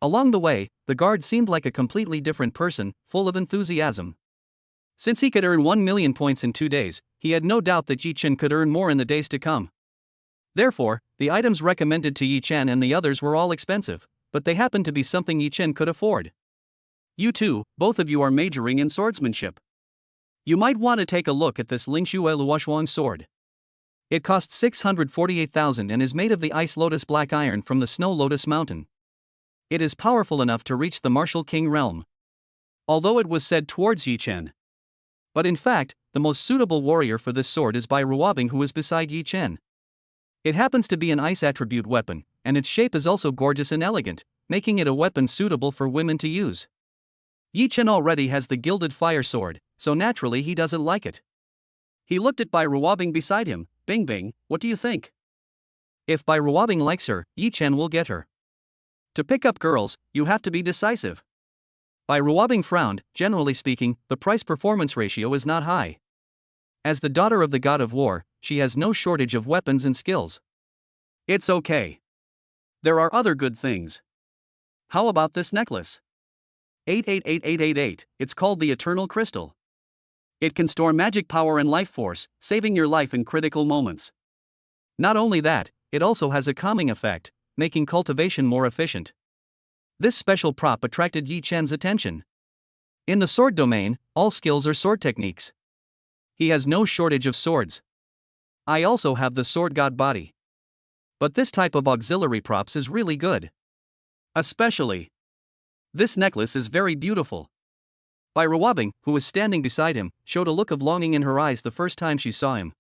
Along the way, the guard seemed like a completely different person, full of enthusiasm. Since he could earn 1 million points in 2 days, he had no doubt that Yi Chen could earn more in the days to come. Therefore, the items recommended to Yi Chen and the others were all expensive, but they happened to be something Yi Chen could afford. You two, both of you are majoring in swordsmanship. You might want to take a look at this Lingxue Luoshuang sword. It costs 648,000 and is made of the ice lotus black iron from the snow lotus mountain. It is powerful enough to reach the martial king realm. Although it was said towards Yi Chen. But in fact, the most suitable warrior for this sword is Bai Ruobing, who is beside Yi Chen. It happens to be an ice attribute weapon, and its shape is also gorgeous and elegant, making it a weapon suitable for women to use. Yi Chen already has the gilded fire sword, so naturally he doesn't like it. He looked at Bai Ruobing beside him. "Bing Bing, what do you think?" If Bai Ruobing likes her, Yi Chen will get her. To pick up girls, you have to be decisive. Bai Ruobing frowned. Generally speaking, the price-performance ratio is not high. As the daughter of the god of war, she has no shortage of weapons and skills. It's okay. There are other good things. How about this necklace? 888888, it's called the Eternal Crystal. It can store magic power and life force, saving your life in critical moments. Not only that, it also has a calming effect, making cultivation more efficient. This special prop attracted Yi Chen's attention. In the sword domain, all skills are sword techniques. He has no shortage of swords. I also have the sword god body. But this type of auxiliary props is really good. Especially. This necklace is very beautiful. Rebirth, who was standing beside him, showed a look of longing in her eyes the first time she saw him.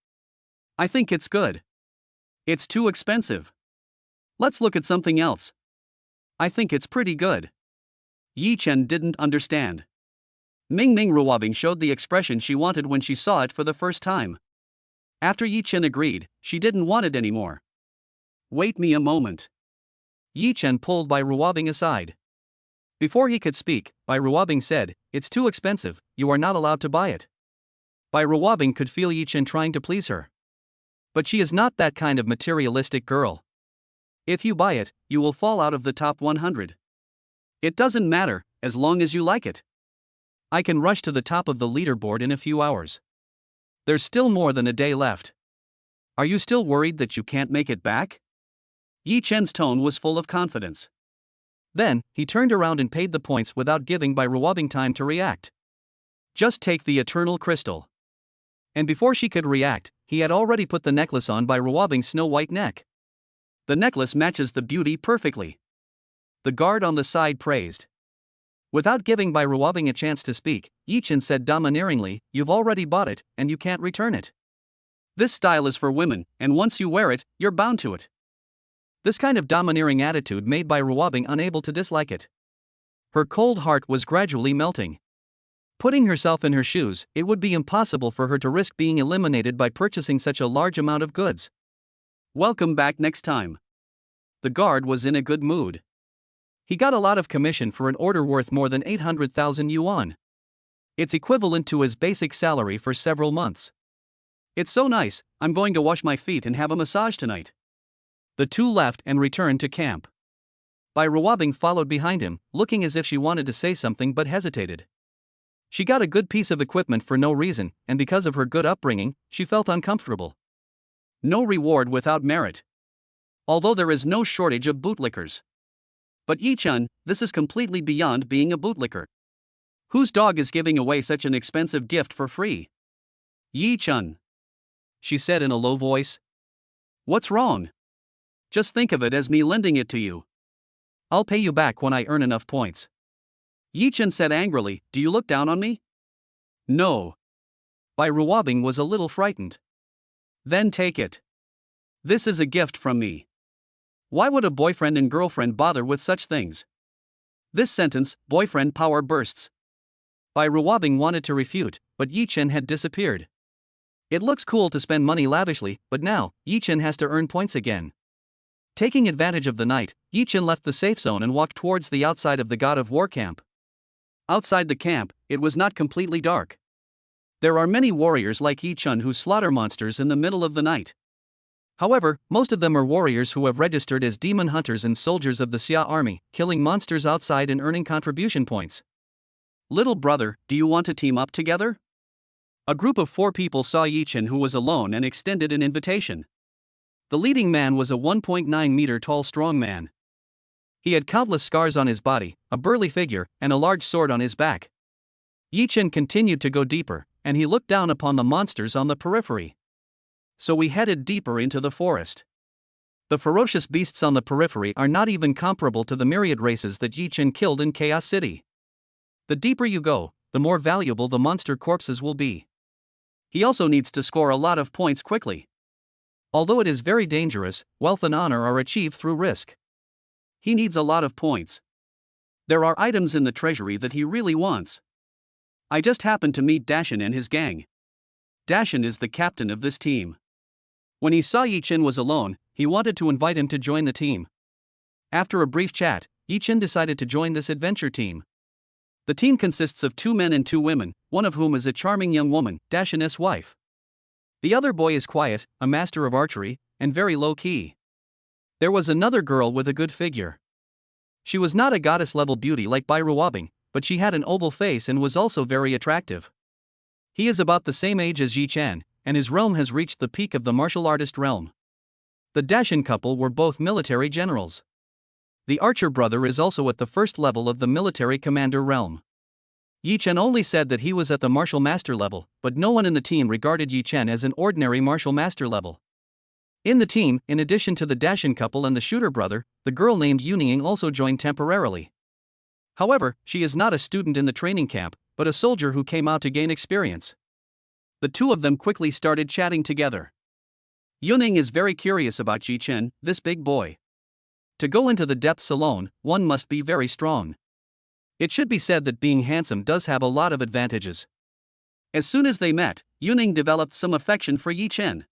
I think it's good. It's too expensive. Let's look at something else. I think it's pretty good. Yi Chen didn't understand. Ming Rebirth showed the expression she wanted when she saw it for the first time. After Yi Chen agreed, she didn't want it anymore. Wait me a moment. Yi Chen pulled Rebirth aside. Before he could speak, Rebirth said, "It's too expensive, you are not allowed to buy it." Rebirth could feel Yi Chen trying to please her. But she is not that kind of materialistic girl. If you buy it, you will fall out of the top 100. It doesn't matter, as long as you like it. I can rush to the top of the leaderboard in a few hours. There's still more than a day left. Are you still worried that you can't make it back? Yi Chen's tone was full of confidence. Then, he turned around and paid the points without giving Rebirth time to react. Just take the eternal crystal. And before she could react, he had already put the necklace on Rebirth's snow-white neck. The necklace matches the beauty perfectly. The guard on the side praised. Without giving Rebirth a chance to speak, Yi Chen said domineeringly, "You've already bought it, and you can't return it. This style is for women, and once you wear it, you're bound to it." This kind of domineering attitude made Rebirth unable to dislike it. Her cold heart was gradually melting. Putting herself in her shoes, it would be impossible for her to risk being eliminated by purchasing such a large amount of goods. Welcome back next time. The guard was in a good mood. He got a lot of commission for an order worth more than 800,000 yuan. It's equivalent to his basic salary for several months. It's so nice, I'm going to wash my feet and have a massage tonight. The two left and returned to camp. Rebirth followed behind him, looking as if she wanted to say something but hesitated. She got a good piece of equipment for no reason, and because of her good upbringing, she felt uncomfortable. No reward without merit. Although there is no shortage of bootlickers. But Yi Chen, this is completely beyond being a bootlicker. Whose dog is giving away such an expensive gift for free? Yi Chen, she said in a low voice. What's wrong? Just think of it as me lending it to you. I'll pay you back when I earn enough points. Yi Chen said angrily, "Do you look down on me?" No. Rebirth was a little frightened. Then take it. This is a gift from me. Why would a boyfriend and girlfriend bother with such things? This sentence, boyfriend power bursts. Rebirth wanted to refute, but Yi Chen had disappeared. It looks cool to spend money lavishly, but now, Yi Chen has to earn points again. Taking advantage of the night, Yi Chen left the safe zone and walked towards the outside of the God of War camp. Outside the camp, it was not completely dark. There are many warriors like Yi Chen who slaughter monsters in the middle of the night. However, most of them are warriors who have registered as demon hunters and soldiers of the Xia army, killing monsters outside and earning contribution points. Little brother, do you want to team up together? A group of 4 people saw Yi Chen who was alone and extended an invitation. The leading man was a 1.9 meter tall strong man. He had countless scars on his body, a burly figure, and a large sword on his back. Yi Chen continued to go deeper, and he looked down upon the monsters on the periphery. So we headed deeper into the forest. The ferocious beasts on the periphery are not even comparable to the myriad races that Yi Chen killed in Chaos City. The deeper you go, the more valuable the monster corpses will be. He also needs to score a lot of points quickly. Although it is very dangerous, wealth and honor are achieved through risk. He needs a lot of points. There are items in the treasury that he really wants. I just happened to meet Dashin and his gang. Dashin is the captain of this team. When he saw Yi Chen was alone, he wanted to invite him to join the team. After a brief chat, Yi Chen decided to join this adventure team. The team consists of 2 men and 2 women, one of whom is a charming young woman, Dashin's wife. The other boy is quiet, a master of archery, and very low-key. There was another girl with a good figure. She was not a goddess-level beauty like Rebirth, but she had an oval face and was also very attractive. He is about the same age as Yi Chen, and his realm has reached the peak of the martial artist realm. The Dashin couple were both military generals. The archer brother is also at the first level of the military commander realm. Yi Chen only said that he was at the martial master level, but no one in the team regarded Yi Chen as an ordinary martial master level. In the team, in addition to the Dashin couple and the shooter brother, the girl named Yuning also joined temporarily. However, she is not a student in the training camp, but a soldier who came out to gain experience. The two of them quickly started chatting together. Yuning is very curious about Yi Chen, this big boy. To go into the depths alone, one must be very strong. It should be said that being handsome does have a lot of advantages. As soon as they met, Yuning developed some affection for Yi Chen.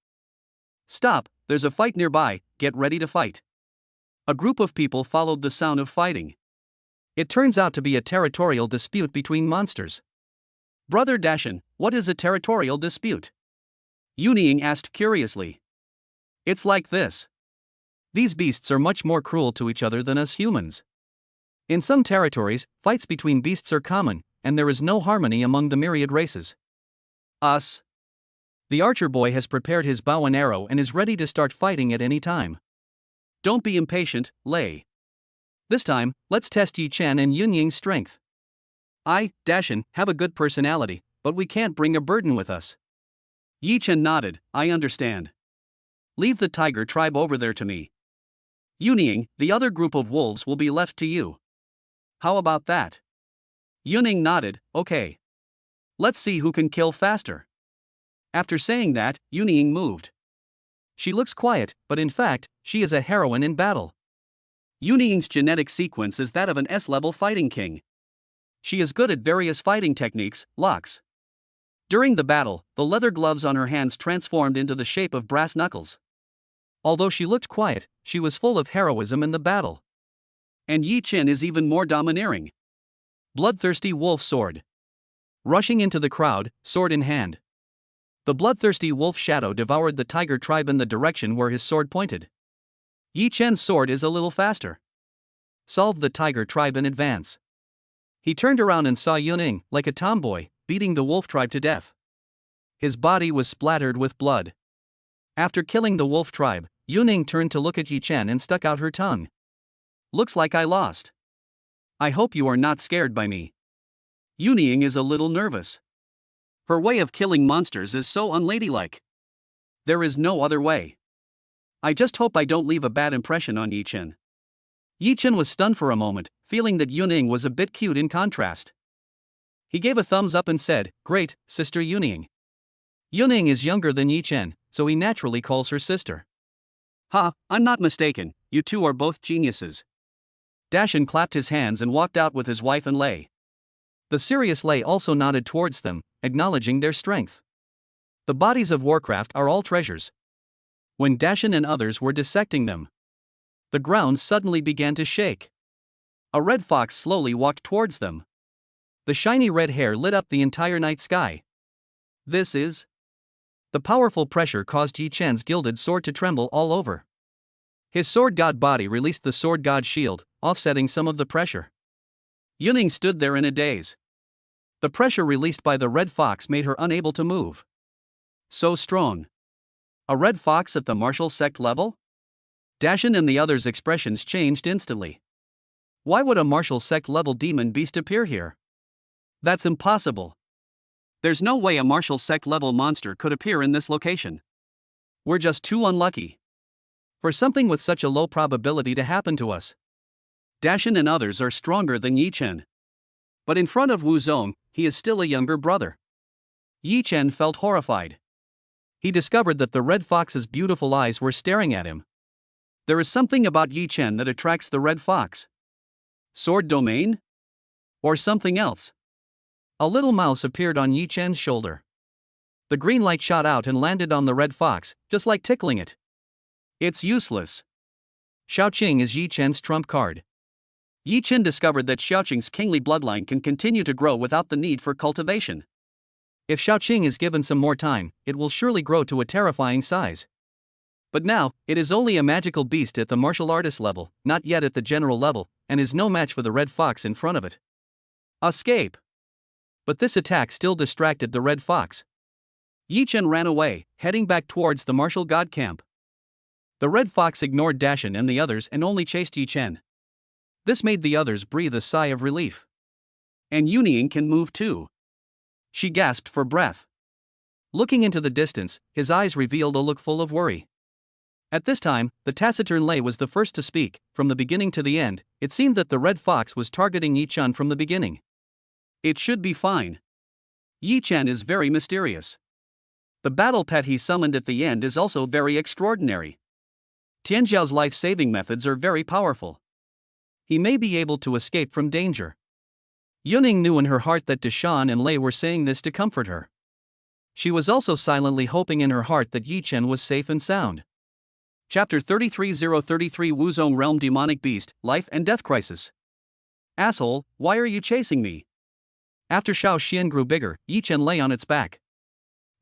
Stop, there's a fight nearby, get ready to fight. A group of people followed the sound of fighting. It turns out to be a territorial dispute between monsters. Brother Dashin, what is a territorial dispute? Yuning asked curiously. It's like this. These beasts are much more cruel to each other than us humans. In some territories, fights between beasts are common, and there is no harmony among the myriad races. Us. The archer boy has prepared his bow and arrow and is ready to start fighting at any time. Don't be impatient, Lei. This time, let's test Yi Chen and Yunying's strength. I, Dashin, have a good personality, but we can't bring a burden with us. Yi Chen nodded, I understand. Leave the tiger tribe over there to me. Yunying, the other group of wolves will be left to you. How about that? Yuning nodded, okay. Let's see who can kill faster. After saying that, Yunying moved. She looks quiet, but in fact, she is a heroine in battle. Yunying's genetic sequence is that of an S-level fighting king. She is good at various fighting techniques, locks. During the battle, the leather gloves on her hands transformed into the shape of brass knuckles. Although she looked quiet, she was full of heroism in the battle. And Yi Chen is even more domineering. Bloodthirsty wolf sword. Rushing into the crowd, sword in hand. The bloodthirsty wolf shadow devoured the tiger tribe in the direction where his sword pointed. Yi Chen's sword is a little faster. Solved the tiger tribe in advance. He turned around and saw Yuning, like a tomboy, beating the wolf tribe to death. His body was splattered with blood. After killing the wolf tribe, Yuning turned to look at Yi Chen and stuck out her tongue. Looks like I lost. I hope you are not scared by me. Yuning is a little nervous. Her way of killing monsters is so unladylike. There is no other way. I just hope I don't leave a bad impression on Yi Chen. Yi Chen was stunned for a moment, feeling that Yuning was a bit cute in contrast. He gave a thumbs up and said, Great, Sister Yuning. Yuning is younger than Yi Chen, so he naturally calls her sister. Ha, I'm not mistaken, you two are both geniuses. Dashin clapped his hands and walked out with his wife and Lei. The serious Lei also nodded towards them, acknowledging their strength. The bodies of Warcraft are all treasures. When Dashin and others were dissecting them, the ground suddenly began to shake. A red fox slowly walked towards them. The shiny red hair lit up the entire night sky. This is... The powerful pressure caused Yi Chen's gilded sword to tremble all over. His sword god body released the sword god shield, offsetting some of the pressure. Yuning stood there in a daze. The pressure released by the red fox made her unable to move. So strong. A red fox at the martial sect level? Dashin and the others' expressions changed instantly. Why would a martial sect level demon beast appear here? That's impossible. There's no way a martial sect level monster could appear in this location. We're just too unlucky for something with such a low probability to happen to us. Dashin and others are stronger than Yi Chen. But in front of Wu Zong, he is still a younger brother. Yi Chen felt horrified. He discovered that the red fox's beautiful eyes were staring at him. There is something about Yi Chen that attracts the red fox. Sword domain? Or something else? A little mouse appeared on Yi Chen's shoulder. The green light shot out and landed on the red fox, just like tickling it. It's useless. Xiaoqing is Yi Chen's trump card. Yi Chen discovered that Xiaoqing's kingly bloodline can continue to grow without the need for cultivation. If Xiaoqing is given some more time, it will surely grow to a terrifying size. But now, it is only a magical beast at the martial artist level, not yet at the general level, and is no match for the red fox in front of it. Escape! But this attack still distracted the red fox. Yi Chen ran away, heading back towards the martial god camp. The red fox ignored Dashin and the others and only chased Yi Chen. This made the others breathe a sigh of relief. And Yuning can move too. She gasped for breath. Looking into the distance, his eyes revealed a look full of worry. At this time, the taciturn Lei was the first to speak. From the beginning to the end, it seemed that the Red Fox was targeting Yi Chen from the beginning. It should be fine. Yi Chen is very mysterious. The battle pet he summoned at the end is also very extraordinary. Tianzhao's life-saving methods are very powerful. He may be able to escape from danger. Yuning knew in her heart that Deshan and Lei were saying this to comfort her. She was also silently hoping in her heart that Yi Chen was safe and sound. Chapter 33033 Wuzong Realm Demonic Beast, Life and Death Crisis. Asshole, why are you chasing me? After Xiao Xian grew bigger, Yi Chen lay on its back.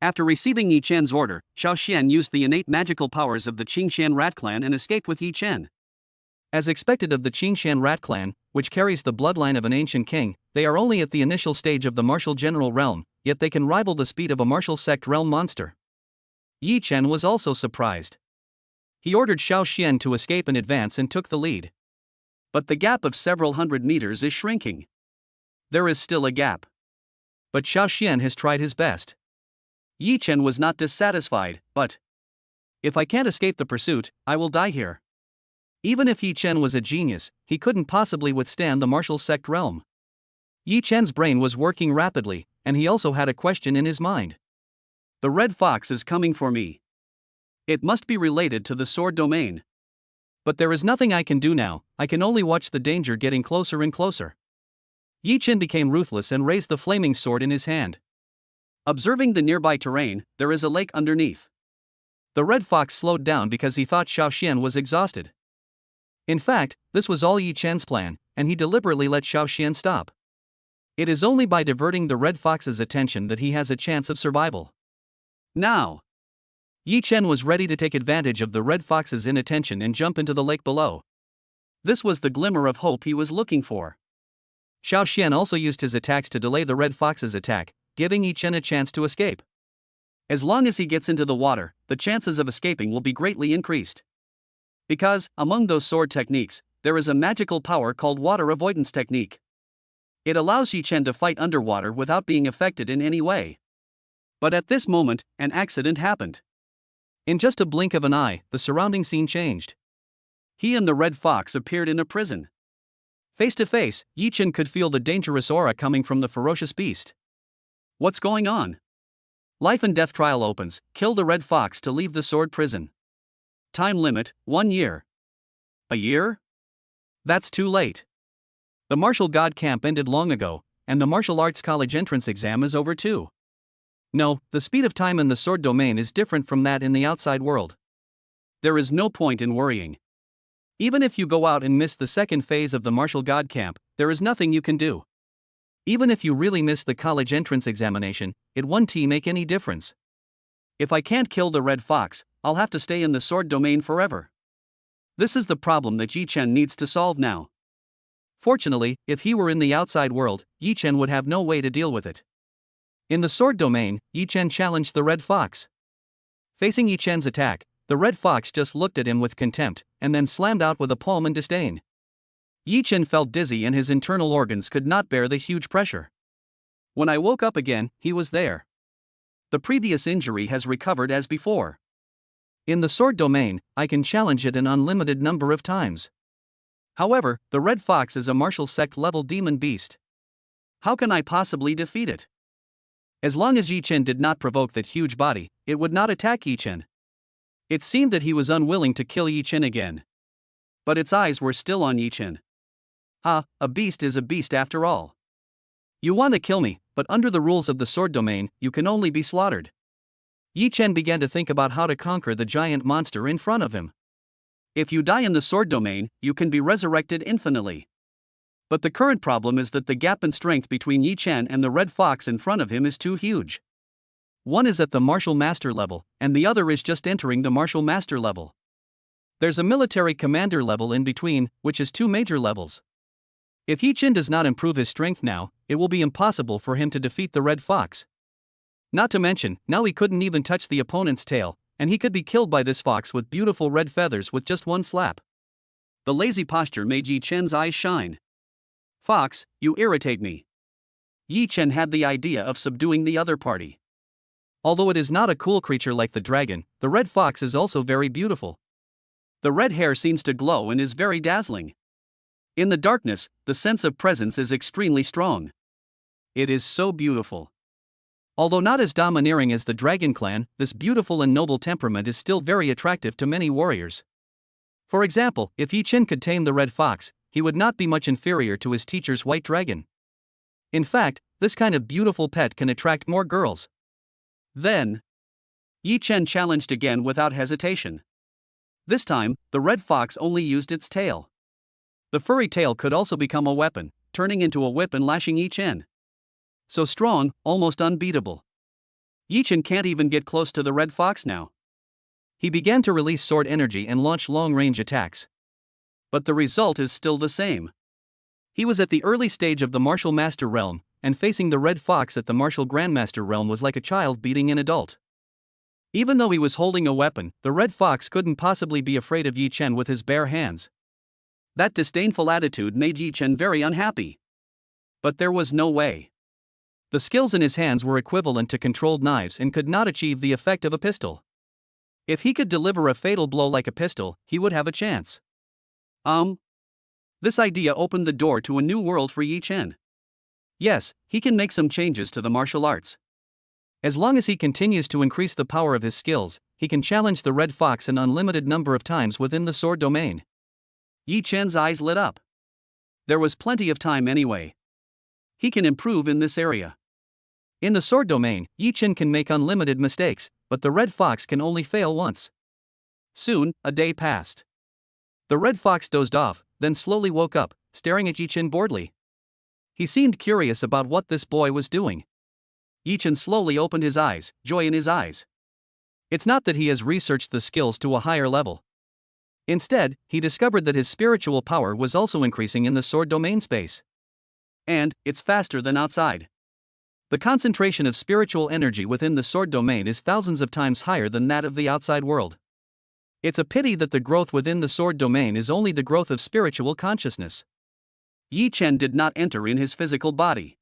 After receiving Yi Chen's order, Xiao Xian used the innate magical powers of the Qingshan Rat Clan and escaped with Yi Chen. As expected of the Qingshan Rat Clan, which carries the bloodline of an ancient king, they are only at the initial stage of the martial general realm, yet they can rival the speed of a martial sect realm monster. Yi Chen was also surprised. He ordered Xiao Xian to escape in advance and took the lead. But the gap of several hundred meters is shrinking. There is still a gap. But Xiao Xian has tried his best. Yi Chen was not dissatisfied, but if I can't escape the pursuit, I will die here. Even if Yi Chen was a genius, he couldn't possibly withstand the martial sect realm. Yi Chen's brain was working rapidly, and he also had a question in his mind. The Red Fox is coming for me. It must be related to the sword domain. But there is nothing I can do now, I can only watch the danger getting closer and closer. Yi Chen became ruthless and raised the flaming sword in his hand. Observing the nearby terrain, there is a lake underneath. The Red Fox slowed down because he thought Xiao Xian was exhausted. In fact, this was all Yi Chen's plan, and he deliberately let Xiao Xian stop. It is only by diverting the Red Fox's attention that he has a chance of survival. Now! Yi Chen was ready to take advantage of the Red Fox's inattention and jump into the lake below. This was the glimmer of hope he was looking for. Xiao Xian also used his attacks to delay the Red Fox's attack, giving Yi Chen a chance to escape. As long as he gets into the water, the chances of escaping will be greatly increased. Because, among those sword techniques, there is a magical power called water avoidance technique. It allows Yi Chen to fight underwater without being affected in any way. But at this moment, an accident happened. In just a blink of an eye, the surrounding scene changed. He and the Red Fox appeared in a prison. Face to face, Yi Chen could feel the dangerous aura coming from the ferocious beast. What's going on? Life and death trial opens, kill the Red Fox to leave the sword prison. Time limit, 1 year. A year? That's too late. The martial god camp ended long ago, and the martial arts college entrance exam is over too. No, the speed of time in the sword domain is different from that in the outside world. There is no point in worrying. Even if you go out and miss the second phase of the martial god camp, there is nothing you can do. Even if you really miss the college entrance examination, it won't make any difference. If I can't kill the Red Fox, I'll have to stay in the sword domain forever. This is the problem that Yi Chen needs to solve now. Fortunately, if he were in the outside world, Yi Chen would have no way to deal with it. In the sword domain, Yi Chen challenged the Red Fox. Facing Yi Chen's attack, the Red Fox just looked at him with contempt, and then slammed out with a palm in disdain. Yi Chen felt dizzy and his internal organs could not bear the huge pressure. When I woke up again, he was there. The previous injury has recovered as before. In the sword domain, I can challenge it an unlimited number of times. However, the Red Fox is a martial sect level demon beast. How can I possibly defeat it? As long as Yi Chen did not provoke that huge body, it would not attack Yi Chen. It seemed that he was unwilling to kill Yi Chen again. But its eyes were still on Yi Chen. A beast is a beast after all. You want to kill me, but under the rules of the sword domain, you can only be slaughtered. Yi Chen began to think about how to conquer the giant monster in front of him. If you die in the sword domain, you can be resurrected infinitely. But the current problem is that the gap in strength between Yi Chen and the Red Fox in front of him is too huge. One is at the martial master level, and the other is just entering the martial master level. There's a military commander level in between, which is 2 major levels. If Yi Chen does not improve his strength now, it will be impossible for him to defeat the Red Fox. Not to mention, now he couldn't even touch the opponent's tail, and he could be killed by this fox with beautiful red feathers with just one slap. The lazy posture made Yi Chen's eyes shine. Fox, you irritate me. Yi Chen had the idea of subduing the other party. Although it is not a cool creature like the dragon, the red fox is also very beautiful. The red hair seems to glow and is very dazzling. In the darkness, the sense of presence is extremely strong. It is so beautiful. Although not as domineering as the dragon clan, this beautiful and noble temperament is still very attractive to many warriors. For example, if Yi Chen could tame the red fox, he would not be much inferior to his teacher's white dragon. In fact, this kind of beautiful pet can attract more girls. Then, Yi Chen challenged again without hesitation. This time, the red fox only used its tail. The furry tail could also become a weapon, turning into a whip and lashing Yi Chen. So strong, almost unbeatable. Yi Chen can't even get close to the red fox now. He began to release sword energy and launch long-range attacks. But the result is still the same. He was at the early stage of the martial master realm, and facing the red fox at the martial grandmaster realm was like a child beating an adult. Even though he was holding a weapon, the red fox couldn't possibly be afraid of Yi Chen with his bare hands. That disdainful attitude made Yi Chen very unhappy. But there was no way. The skills in his hands were equivalent to controlled knives and could not achieve the effect of a pistol. If he could deliver a fatal blow like a pistol, he would have a chance. This idea opened the door to a new world for Yi Chen. Yes, he can make some changes to the martial arts. As long as he continues to increase the power of his skills, he can challenge the red fox an unlimited number of times within the sword domain. Yi Chen's eyes lit up. There was plenty of time anyway. He can improve in this area. In the sword domain, Yi Chen can make unlimited mistakes, but the red fox can only fail once. Soon, a day passed. The red fox dozed off, then slowly woke up, staring at Yi Chen boredly. He seemed curious about what this boy was doing. Yi Chen slowly opened his eyes, joy in his eyes. It's not that he has researched the skills to a higher level. Instead, he discovered that his spiritual power was also increasing in the sword domain space. And, it's faster than outside. The concentration of spiritual energy within the sword domain is thousands of times higher than that of the outside world. It's a pity that the growth within the sword domain is only the growth of spiritual consciousness. Yi Chen did not enter in his physical body.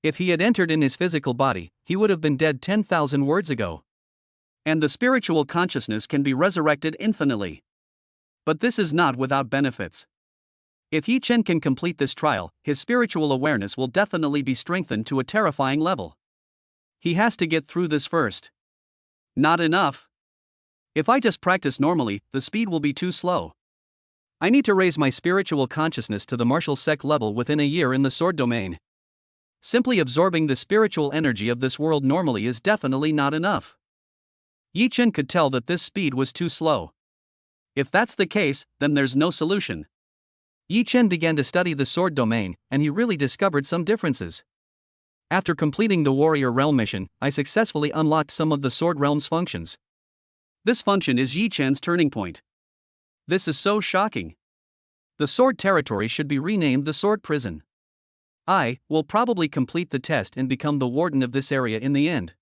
If he had entered in his physical body, he would have been dead 10,000 words ago. And the spiritual consciousness can be resurrected infinitely. But this is not without benefits. If Yi Chen can complete this trial, his spiritual awareness will definitely be strengthened to a terrifying level. He has to get through this first. Not enough. If I just practice normally, the speed will be too slow. I need to raise my spiritual consciousness to the martial sec level within a year in the sword domain. Simply absorbing the spiritual energy of this world normally is definitely not enough. Yi Chen could tell that this speed was too slow. If that's the case, then there's no solution. Yi Chen began to study the sword domain, and he really discovered some differences. After completing the warrior realm mission, I successfully unlocked some of the sword realm's functions. This function is Yi Chen's turning point. This is so shocking. The sword territory should be renamed the sword prison. I will probably complete the test and become the warden of this area in the end.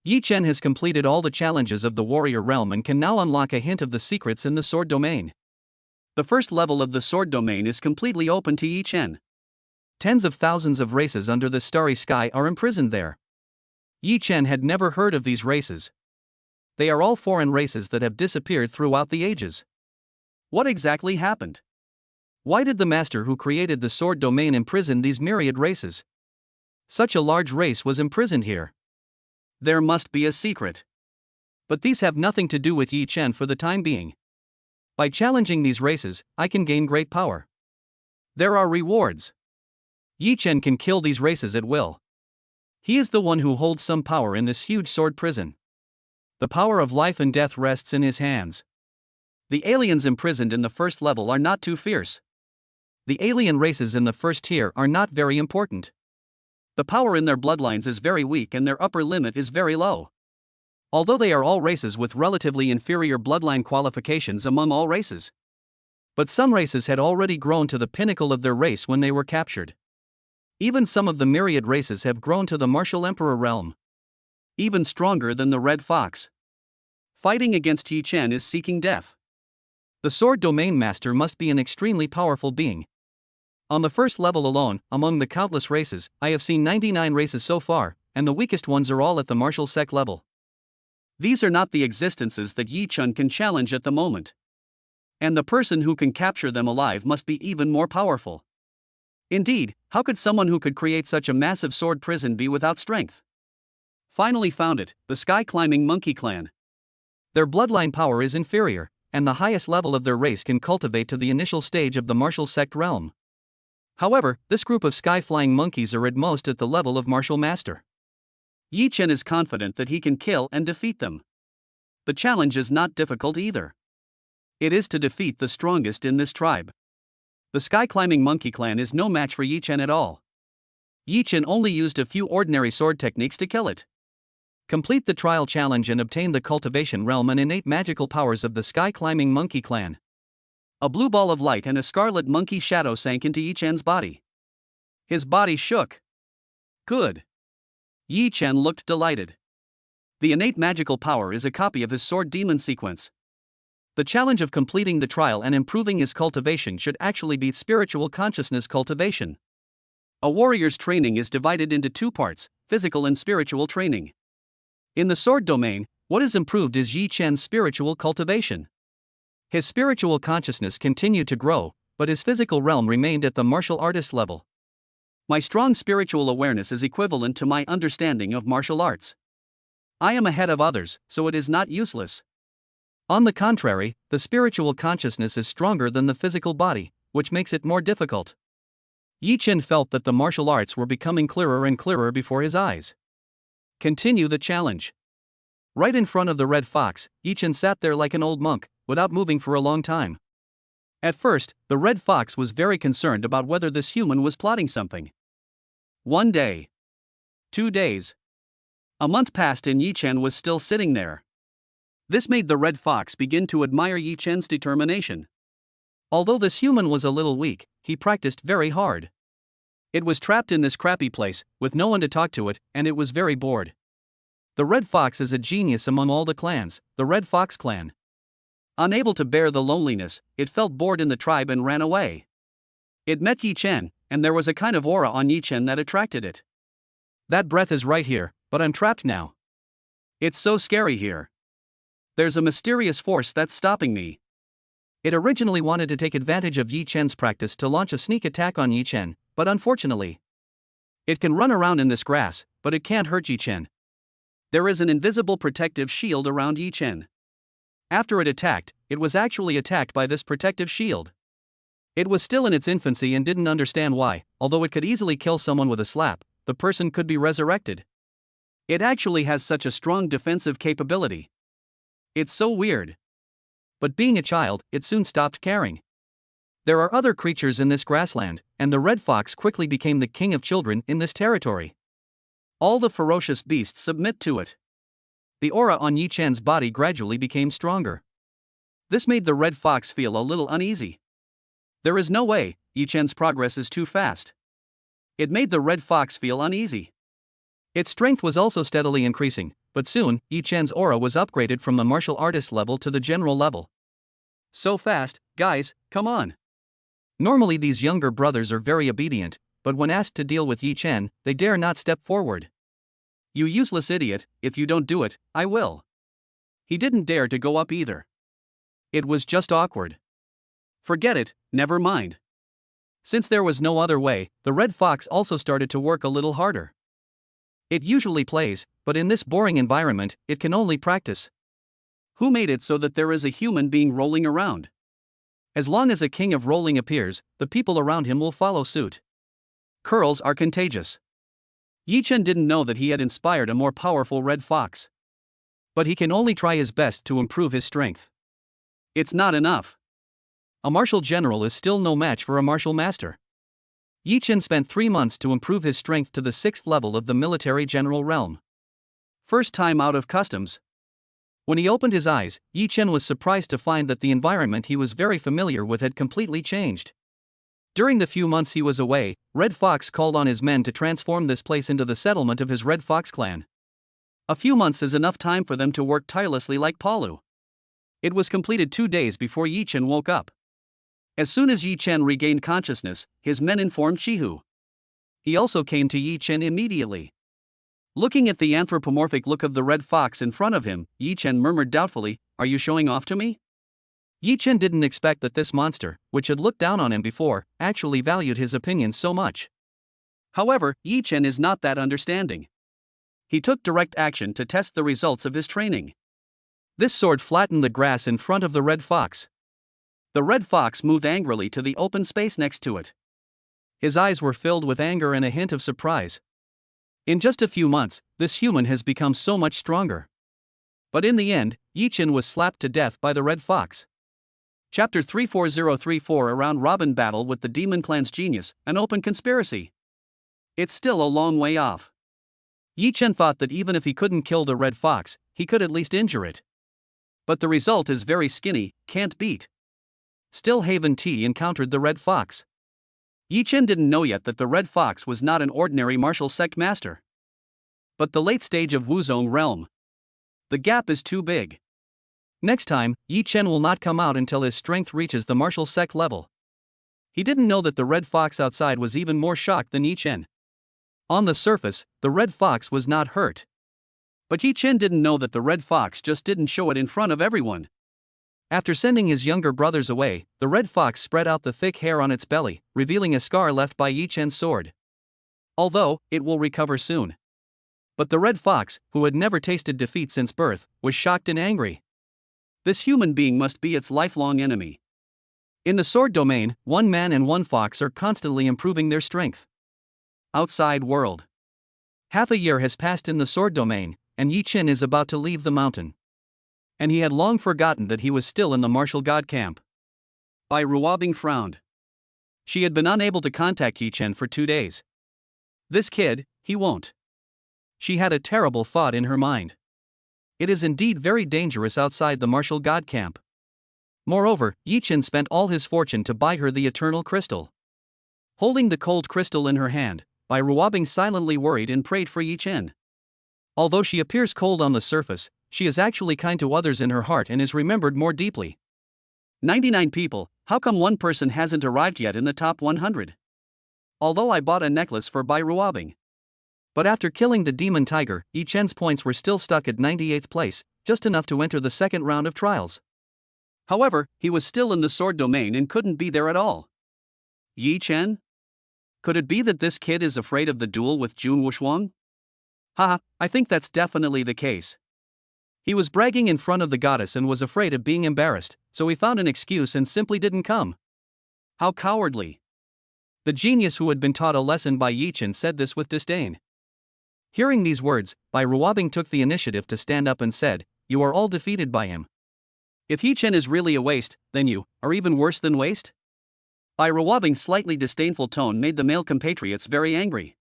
Yi Chen has completed all the challenges of the warrior realm and can now unlock a hint of the secrets in the sword domain. The first level of the sword domain is completely open to Yi Chen. Tens of thousands of races under the starry sky are imprisoned there. Yi Chen had never heard of these races. They are all foreign races that have disappeared throughout the ages. What exactly happened? Why did the master who created the sword domain imprison these myriad races? Such a large race was imprisoned here. There must be a secret. But these have nothing to do with Yi Chen for the time being. By challenging these races, I can gain great power. There are rewards. Yi Chen can kill these races at will. He is the one who holds some power in this huge sword prison. The power of life and death rests in his hands. The aliens imprisoned in the first level are not too fierce. The alien races in the first tier are not very important. The power in their bloodlines is very weak and their upper limit is very low. Although they are all races with relatively inferior bloodline qualifications among all races. But some races had already grown to the pinnacle of their race when they were captured. Even some of the myriad races have grown to the martial emperor realm. Even stronger than the red fox. Fighting against Yi Chen is seeking death. The sword domain master must be an extremely powerful being. On the first level alone, among the countless races, I have seen 99 races so far, and the weakest ones are all at the martial sect level. These are not the existences that Yi Chun can challenge at the moment. And the person who can capture them alive must be even more powerful. Indeed, how could someone who could create such a massive sword prison be without strength? Finally found it, the sky-climbing monkey clan. Their bloodline power is inferior, and the highest level of their race can cultivate to the initial stage of the martial sect realm. However, this group of sky-flying monkeys are at most at the level of martial master. Yi Chen is confident that he can kill and defeat them. The challenge is not difficult either. It is to defeat the strongest in this tribe. The sky-climbing monkey clan is no match for Yi Chen at all. Yi Chen only used a few ordinary sword techniques to kill it. Complete the trial challenge and obtain the cultivation realm and innate magical powers of the sky-climbing monkey clan. A blue ball of light and a scarlet monkey shadow sank into Yi Chen's body. His body shook. Good. Yi Chen looked delighted. The innate magical power is a copy of his sword demon sequence. The challenge of completing the trial and improving his cultivation should actually be spiritual consciousness cultivation. A warrior's training is divided into two parts, physical and spiritual training. In the sword domain, what is improved is Yi Chen's spiritual cultivation. His spiritual consciousness continued to grow, but his physical realm remained at the martial artist level. My strong spiritual awareness is equivalent to my understanding of martial arts. I am ahead of others, so it is not useless. On the contrary, the spiritual consciousness is stronger than the physical body, which makes it more difficult. Yi Chen felt that the martial arts were becoming clearer and clearer before his eyes. Continue the challenge. Right in front of the red fox, Yi Chen sat there like an old monk, without moving for a long time. At first, the red fox was very concerned about whether this human was plotting something. 1 day. 2 days. A month passed and Yi Chen was still sitting there. This made the red fox begin to admire Yi Chen's determination. Although this human was a little weak, he practiced very hard. It was trapped in this crappy place, with no one to talk to it, and it was very bored. The red fox is a genius among all the clans, the Red Fox clan. Unable to bear the loneliness, it felt bored in the tribe and ran away. It met Yi Chen, and there was a kind of aura on Yi Chen that attracted it. That breath is right here, but I'm trapped now. It's so scary here. There's a mysterious force that's stopping me. It originally wanted to take advantage of Yi Chen's practice to launch a sneak attack on Yi Chen, but unfortunately, it can run around in this grass, but it can't hurt Yi Chen. There is an invisible protective shield around Yi Chen. After it attacked, it was actually attacked by this protective shield. It was still in its infancy and didn't understand why, although it could easily kill someone with a slap, the person could be resurrected. It actually has such a strong defensive capability. It's so weird. But being a child, it soon stopped caring. There are other creatures in this grassland, and the red fox quickly became the king of children in this territory. All the ferocious beasts submit to it. The aura on Yi Chen's body gradually became stronger. This made the red fox feel a little uneasy. There is no way, Yi Chen's progress is too fast. It made the red fox feel uneasy. Its strength was also steadily increasing, but soon, Yi Chen's aura was upgraded from the martial artist level to the general level. So fast, guys, come on. Normally these younger brothers are very obedient, but when asked to deal with Yi Chen, they dare not step forward. You useless idiot, if you don't do it, I will. He didn't dare to go up either. It was just awkward. Forget it, never mind. Since there was no other way, the red fox also started to work a little harder. It usually plays, but in this boring environment, it can only practice. Who made it so that there is a human being rolling around? As long as a king of rolling appears, the people around him will follow suit. Curls are contagious. Yi Chen didn't know that he had inspired a more powerful red fox. But he can only try his best to improve his strength. It's not enough. A martial general is still no match for a martial master. Yi Chen spent 3 months to improve his strength to the 6th level of the military general realm. First time out of customs. When he opened his eyes, Yi Chen was surprised to find that the environment he was very familiar with had completely changed. During the few months he was away, Red Fox called on his men to transform this place into the settlement of his Red Fox clan. A few months is enough time for them to work tirelessly like Palu. It was completed 2 days before Yi Chen woke up. As soon as Yi Chen regained consciousness, his men informed Chihu. He also came to Yi Chen immediately. Looking at the anthropomorphic look of the red fox in front of him, Yi Chen murmured doubtfully, "Are you showing off to me?" Yi Chen didn't expect that this monster, which had looked down on him before, actually valued his opinions so much. However, Yi Chen is not that understanding. He took direct action to test the results of his training. This sword flattened the grass in front of the red fox. The red fox moved angrily to the open space next to it. His eyes were filled with anger and a hint of surprise. In just a few months, this human has become so much stronger. But in the end, Yi Chen was slapped to death by the red fox. Chapter 34034 Around Robin Battle with the Demon Clan's Genius, an Open Conspiracy. It's still a long way off. Yi Chen thought that even if he couldn't kill the red fox, he could at least injure it. But the result is very skinny, can't beat. Still Haven T encountered the red fox. Yi Chen didn't know yet that the red fox was not an ordinary martial sect master, but the late stage of Wuzong realm. The gap is too big. Next time, Yi Chen will not come out until his strength reaches the martial sect level. He didn't know that the red fox outside was even more shocked than Yi Chen. On the surface, the red fox was not hurt. But Yi Chen didn't know that the red fox just didn't show it in front of everyone. After sending his younger brothers away, the red fox spread out the thick hair on its belly, revealing a scar left by Yi Chen's sword. Although, it will recover soon. But the red fox, who had never tasted defeat since birth, was shocked and angry. This human being must be its lifelong enemy. In the sword domain, one man and one fox are constantly improving their strength. Outside world. Half a year has passed in the sword domain, and Yi Chen is about to leave the mountain. And he had long forgotten that he was still in the martial god camp. Bai Ruobing frowned. She had been unable to contact Yi Chen for 2 days. This kid, he won't. She had a terrible thought in her mind. It is indeed very dangerous outside the martial god camp. Moreover, Yi Chen spent all his fortune to buy her the eternal crystal. Holding the cold crystal in her hand, Bai Ruobing silently worried and prayed for Yi Chen. Although she appears cold on the surface, she is actually kind to others in her heart and is remembered more deeply. 99 people, how come one person hasn't arrived yet in the top 100? Although I bought a necklace for Bai Ruobing. But after killing the demon tiger, Yi Chen's points were still stuck at 98th place, just enough to enter the second round of trials. However, he was still in the sword domain and couldn't be there at all. Yi Chen? Could it be that this kid is afraid of the duel with Jun Wuxuang? Haha, I think that's definitely the case. He was bragging in front of the goddess and was afraid of being embarrassed, so he found an excuse and simply didn't come. How cowardly. The genius who had been taught a lesson by Yi Chen said this with disdain. Hearing these words, Bai Ruobing took the initiative to stand up and said, "You are all defeated by him. If Yi Chen is really a waste, then you are even worse than waste?" Bai Ruobing's slightly disdainful tone made the male compatriots very angry.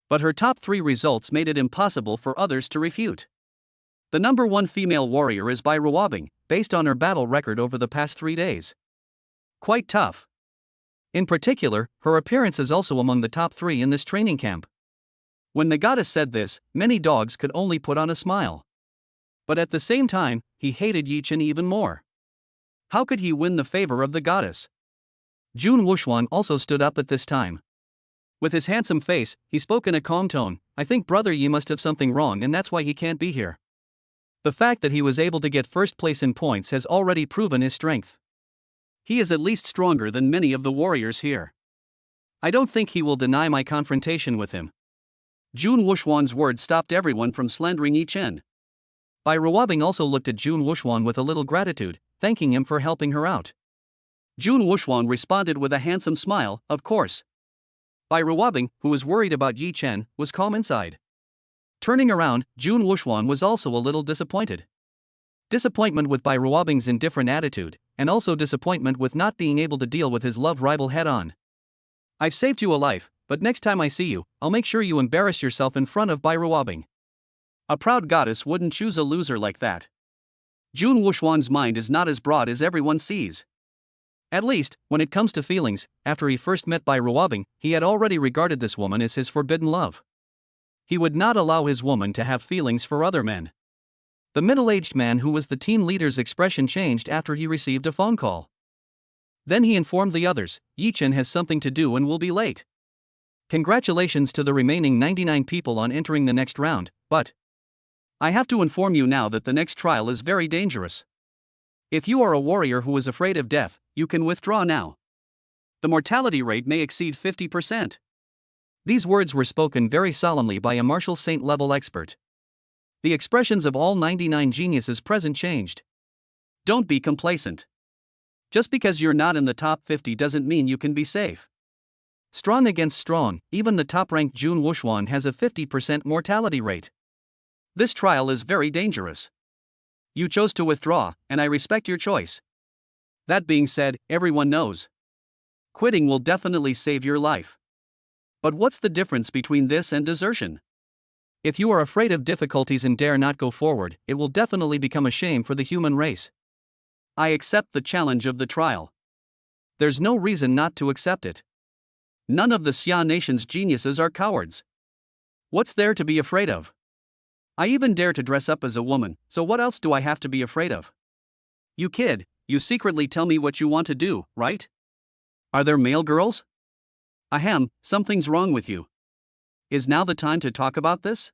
But her top 3 results made it impossible for others to refute. The number 1 female warrior is Bai Ruobing, based on her battle record over the past 3 days. Quite tough. In particular, her appearance is also among the top 3 in this training camp. When the goddess said this, many dogs could only put on a smile. But at the same time, he hated Yi Chen even more. How could he win the favor of the goddess? Jun Wuxuang also stood up at this time. With his handsome face, he spoke in a calm tone, "I think Brother Yi must have something wrong and that's why he can't be here." The fact that he was able to get first place in points has already proven his strength. He is at least stronger than many of the warriors here. I don't think he will deny my confrontation with him. Jun Wuxuang's words stopped everyone from slandering Yi Chen. Bai Ruobing also looked at Jun Wuxuang with a little gratitude, thanking him for helping her out. Jun Wuxuang responded with a handsome smile, "Of course." Bai Ruobing, who was worried about Yi Chen, was calm inside. Turning around, Jun Wuxuang was also a little disappointed. Disappointment with Bai Ruobing's indifferent attitude, and also disappointment with not being able to deal with his love rival head-on. "I've saved you a life, but next time I see you, I'll make sure you embarrass yourself in front of Bai Ruobing." A proud goddess wouldn't choose a loser like that. Jun Wuxuang's mind is not as broad as everyone sees. At least, when it comes to feelings, after he first met Bai Ruobing, he had already regarded this woman as his forbidden love. He would not allow his woman to have feelings for other men. The middle-aged man who was the team leader's expression changed after he received a phone call. Then he informed the others, Yichen has something to do and will be late. Congratulations to the remaining 99 people on entering the next round, but I have to inform you now that the next trial is very dangerous. If you are a warrior who is afraid of death, you can withdraw now. The mortality rate may exceed 50%. These words were spoken very solemnly by a martial saint level expert. The expressions of all 99 geniuses present changed. Don't be complacent. Just because you're not in the top 50 doesn't mean you can be safe. Strong against strong, even the top-ranked Jun Wuxuan has a 50% mortality rate. This trial is very dangerous. You chose to withdraw, and I respect your choice. That being said, everyone knows quitting will definitely save your life. But what's the difference between this and desertion? If you are afraid of difficulties and dare not go forward, it will definitely become a shame for the human race. I accept the challenge of the trial. There's no reason not to accept it. None of the Xia nation's geniuses are cowards. What's there to be afraid of? I even dare to dress up as a woman, so what else do I have to be afraid of? You kid, you secretly tell me what you want to do, right? Are there male girls? Ahem, something's wrong with you. Is now the time to talk about this?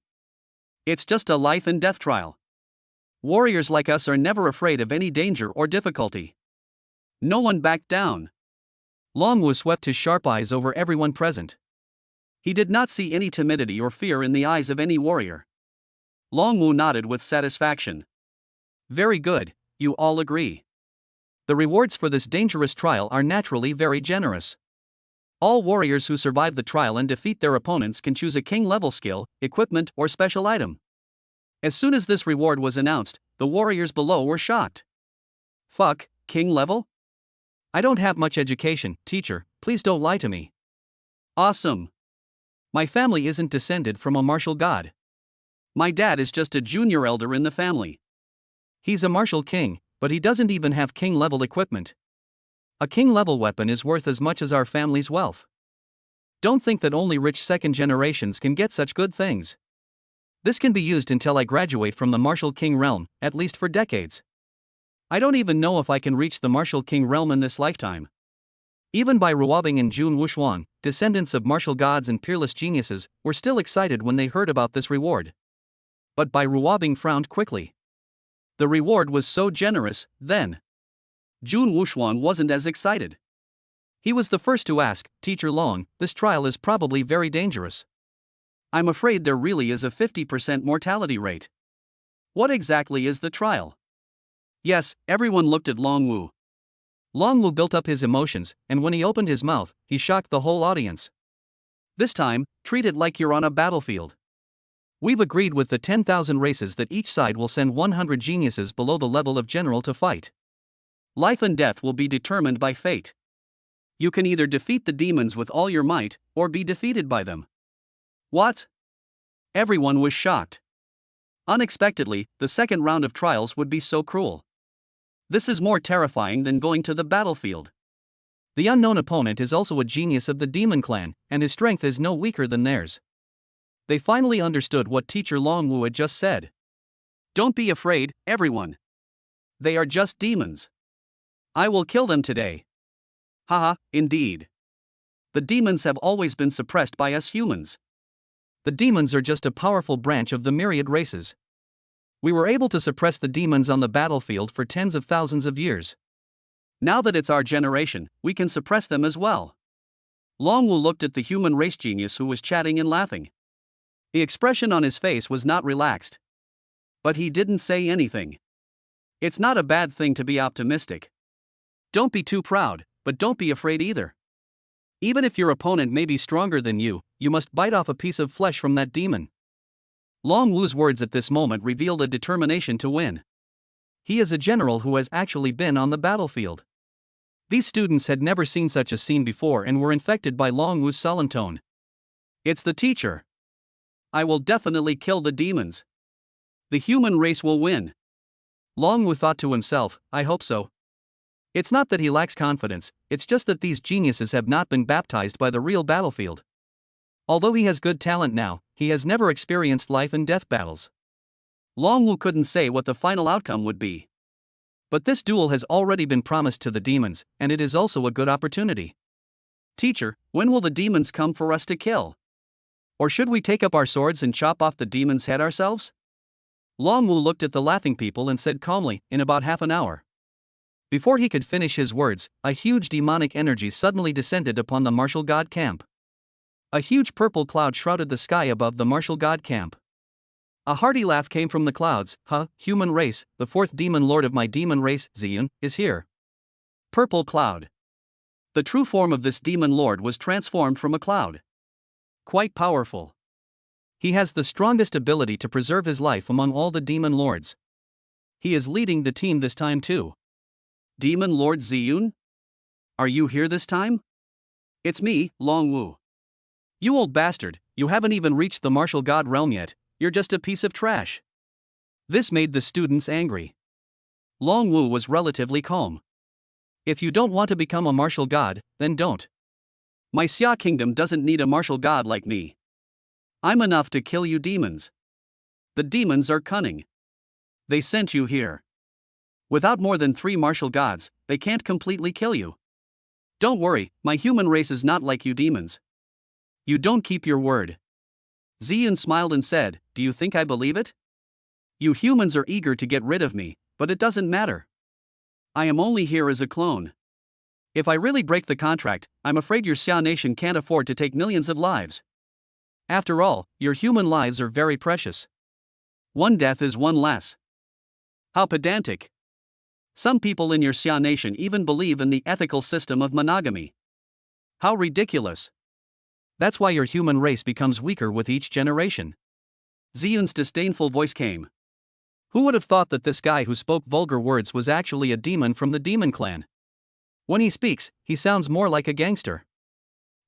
It's just a life and death trial. Warriors like us are never afraid of any danger or difficulty. No one backed down. Long Wu swept his sharp eyes over everyone present. He did not see any timidity or fear in the eyes of any warrior. Long Wu nodded with satisfaction. Very good, you all agree. The rewards for this dangerous trial are naturally very generous. All warriors who survive the trial and defeat their opponents can choose a king-level skill, equipment, or special item. As soon as this reward was announced, the warriors below were shocked. Fuck, king level? I don't have much education, teacher, please don't lie to me. Awesome. My family isn't descended from a martial god. My dad is just a junior elder in the family. He's a martial king, but he doesn't even have king-level equipment. A king-level weapon is worth as much as our family's wealth. Don't think that only rich second generations can get such good things. This can be used until I graduate from the martial king realm, at least for decades. I don't even know if I can reach the martial king realm in this lifetime. Even Bai Ruobing and Jun Wuxuan, descendants of martial gods and peerless geniuses, were still excited when they heard about this reward. But Bai Ruobing frowned quickly. The reward was so generous, then. Jun Wuxuan wasn't as excited. He was the first to ask, Teacher Long, this trial is probably very dangerous. I'm afraid there really is a 50% mortality rate. What exactly is the trial? Yes, everyone looked at Long Wu. Long Wu built up his emotions, and when he opened his mouth, he shocked the whole audience. This time, treat it like you're on a battlefield. We've agreed with the 10,000 races that each side will send 100 geniuses below the level of general to fight. Life and death will be determined by fate. You can either defeat the demons with all your might, or be defeated by them. What? Everyone was shocked. Unexpectedly, the second round of trials would be so cruel. This is more terrifying than going to the battlefield. The unknown opponent is also a genius of the demon clan, and his strength is no weaker than theirs. They finally understood what Teacher Long Wu had just said. Don't be afraid, everyone. They are just demons. I will kill them today. Haha, indeed. The demons have always been suppressed by us humans. The demons are just a powerful branch of the myriad races. We were able to suppress the demons on the battlefield for tens of thousands of years. Now that it's our generation, we can suppress them as well. Long Wu looked at the human race genius who was chatting and laughing. The expression on his face was not relaxed. But he didn't say anything. It's not a bad thing to be optimistic. Don't be too proud, but don't be afraid either. Even if your opponent may be stronger than you, you must bite off a piece of flesh from that demon. Long Wu's words at this moment revealed a determination to win. He is a general who has actually been on the battlefield. These students had never seen such a scene before and were infected by Long Wu's solemn tone. It's the teacher. I will definitely kill the demons. The human race will win. Long Wu thought to himself, I hope so. It's not that he lacks confidence, it's just that these geniuses have not been baptized by the real battlefield. Although he has good talent now, he has never experienced life and death battles. Long Wu couldn't say what the final outcome would be. But this duel has already been promised to the demons, and it is also a good opportunity. Teacher, when will the demons come for us to kill? Or should we take up our swords and chop off the demon's head ourselves? Long Wu looked at the laughing people and said calmly, in about half an hour. Before he could finish his words, a huge demonic energy suddenly descended upon the martial god camp. A huge purple cloud shrouded the sky above the martial god camp. A hearty laugh came from the clouds. Human race, the fourth demon lord of my demon race, Ziyun, is here. Purple cloud. The true form of this demon lord was transformed from a cloud. Quite powerful. He has the strongest ability to preserve his life among all the demon lords. He is leading the team this time too. Demon Lord Ziyun? Are you here this time? It's me, Long Wu. You old bastard, you haven't even reached the martial god realm yet, you're just a piece of trash. This made the students angry. Long Wu was relatively calm. If you don't want to become a martial god, then don't. My Xia kingdom doesn't need a martial god like me. I'm enough to kill you demons. The demons are cunning. They sent you here. Without more than 3 martial gods, they can't completely kill you. Don't worry, my human race is not like you demons. You don't keep your word. Ziyun smiled and said, do you think I believe it? You humans are eager to get rid of me, but it doesn't matter. I am only here as a clone. If I really break the contract, I'm afraid your Xia nation can't afford to take millions of lives. After all, your human lives are very precious. One death is one less. How pedantic. Some people in your Xia nation even believe in the ethical system of monogamy. How ridiculous. That's why your human race becomes weaker with each generation. Ziyun's disdainful voice came. Who would have thought that this guy who spoke vulgar words was actually a demon from the demon clan? When he speaks, he sounds more like a gangster.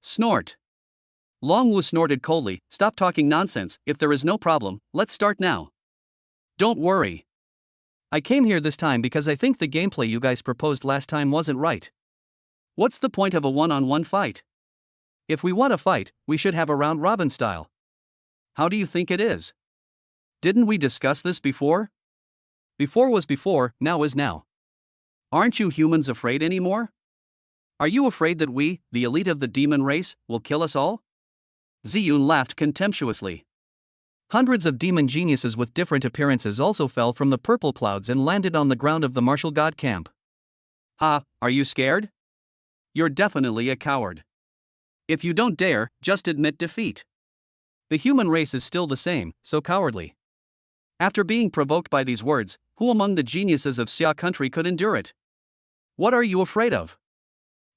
Snort. Long Wu snorted coldly, stop talking nonsense, if there is no problem, let's start now. Don't worry. I came here this time because I think the gameplay you guys proposed last time wasn't right. What's the point of a one-on-one fight? If we want to fight, we should have a round-robin style. How do you think it is? Didn't we discuss this before? Before was before, now is now. Aren't you humans afraid anymore? Are you afraid that we, the elite of the demon race, will kill us all? Ziyun laughed contemptuously. Hundreds of demon geniuses with different appearances also fell from the purple clouds and landed on the ground of the martial god camp. Are you scared? You're definitely a coward. If you don't dare, just admit defeat. The human race is still the same, so cowardly. After being provoked by these words, who among the geniuses of Xia country could endure it? What are you afraid of?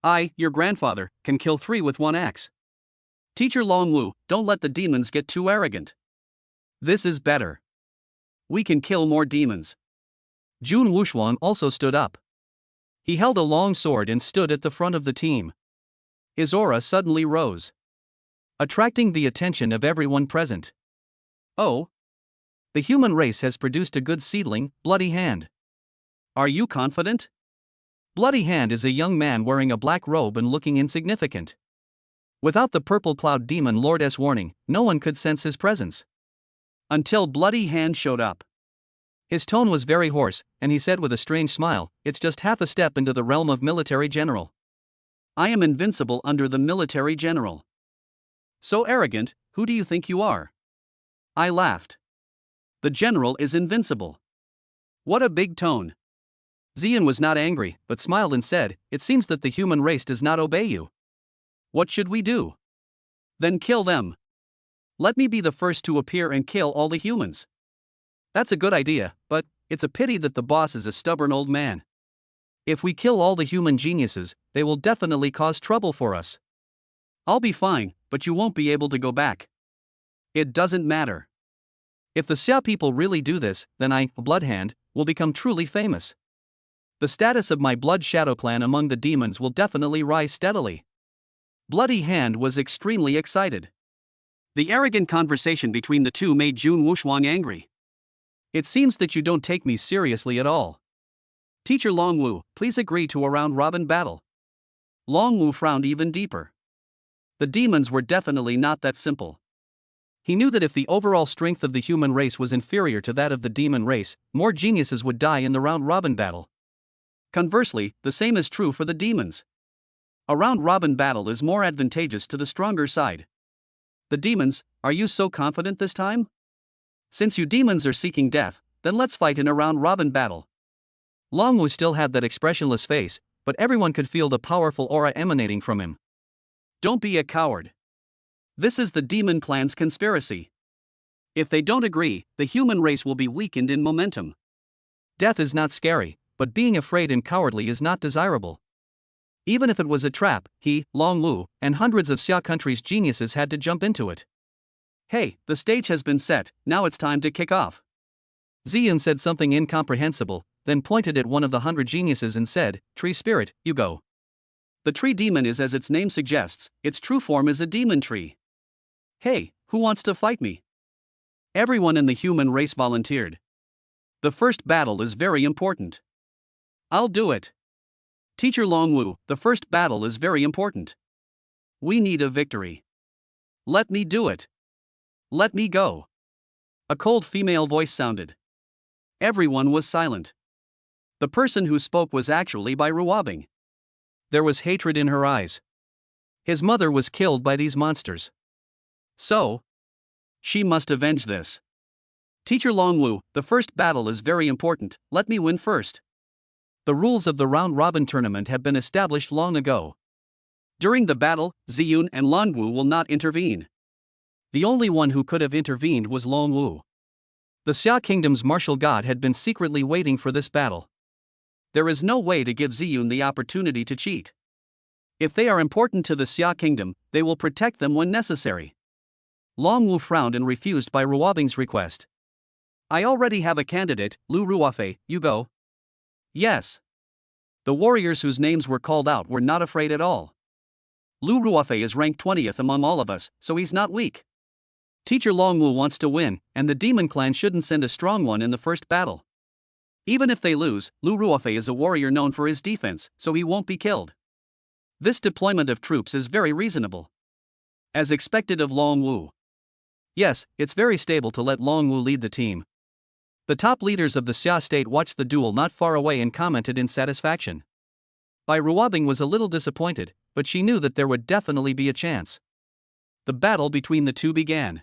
I, your grandfather, can kill 3 with 1 axe. Teacher Long Wu, don't let the demons get too arrogant. This is better. We can kill more demons. Jun Wushuang also stood up. He held a long sword and stood at the front of the team. His aura suddenly rose, attracting the attention of everyone present. Oh! The human race has produced a good seedling, Bloody Hand. Are you confident? Bloody Hand is a young man wearing a black robe and looking insignificant. Without the purple cloud demon lord's warning, no one could sense his presence. Until Bloody Hand showed up. His tone was very hoarse, and he said with a strange smile, it's just half a step into the realm of military general. I am invincible under the military general. So arrogant, who do you think you are? I laughed. The general is invincible. What a big tone. Ziyun was not angry, but smiled and said, it seems that the human race does not obey you. What should we do? Then kill them. Let me be the first to appear and kill all the humans. That's a good idea, but it's a pity that the boss is a stubborn old man. If we kill all the human geniuses, they will definitely cause trouble for us. I'll be fine, but you won't be able to go back. It doesn't matter. If the Xia people really do this, then I, Bloodhand, will become truly famous. The status of my Blood Shadow clan among the demons will definitely rise steadily. Bloody Hand was extremely excited. The arrogant conversation between the two made Jun Wushuang angry. It seems that you don't take me seriously at all. Teacher Long Wu, please agree to a round-robin battle. Long Wu frowned even deeper. The demons were definitely not that simple. He knew that if the overall strength of the human race was inferior to that of the demon race, more geniuses would die in the round-robin battle. Conversely, the same is true for the demons. A round-robin battle is more advantageous to the stronger side. The demons, are you so confident this time? Since you demons are seeking death, then let's fight in a round-robin battle. Longwu still had that expressionless face, but everyone could feel the powerful aura emanating from him. Don't be a coward. This is the demon clan's conspiracy. If they don't agree, the human race will be weakened in momentum. Death is not scary, but being afraid and cowardly is not desirable. Even if it was a trap, he, Longwu, and hundreds of Xia country's geniuses had to jump into it. Hey, the stage has been set, now it's time to kick off. Ziyun said something incomprehensible, then pointed at one of the 100 geniuses and said, Tree Spirit, you go. The tree demon is as its name suggests, its true form is a demon tree. Hey, who wants to fight me? Everyone in the human race volunteered. The first battle is very important. I'll do it. Teacher Longwu, the first battle is very important. We need a victory. Let me do it. Let me go. A cold female voice sounded. Everyone was silent. The person who spoke was actually by Ruabing. There was hatred in her eyes. His mother was killed by these monsters. So, she must avenge this. Teacher Longwu, the first battle is very important, let me win first. The rules of the round-robin tournament have been established long ago. During the battle, Ziyun and Longwu will not intervene. The only one who could have intervened was Longwu. The Xia Kingdom's martial god had been secretly waiting for this battle. There is no way to give Ziyun the opportunity to cheat. If they are important to the Xia Kingdom, they will protect them when necessary. Longwu frowned and refused by Ruabing's request. I already have a candidate, Lu Ruofei, you go. Yes. The warriors whose names were called out were not afraid at all. Lu Ruofei is ranked 20th among all of us, so he's not weak. Teacher Longwu wants to win, and the demon clan shouldn't send a strong one in the first battle. Even if they lose, Lu Ruofei is a warrior known for his defense, so he won't be killed. This deployment of troops is very reasonable. As expected of Longwu. Yes, it's very stable to let Longwu lead the team. The top leaders of the Xia state watched the duel not far away and commented in satisfaction. Bai Ruabing was a little disappointed, but she knew that there would definitely be a chance. The battle between the two began.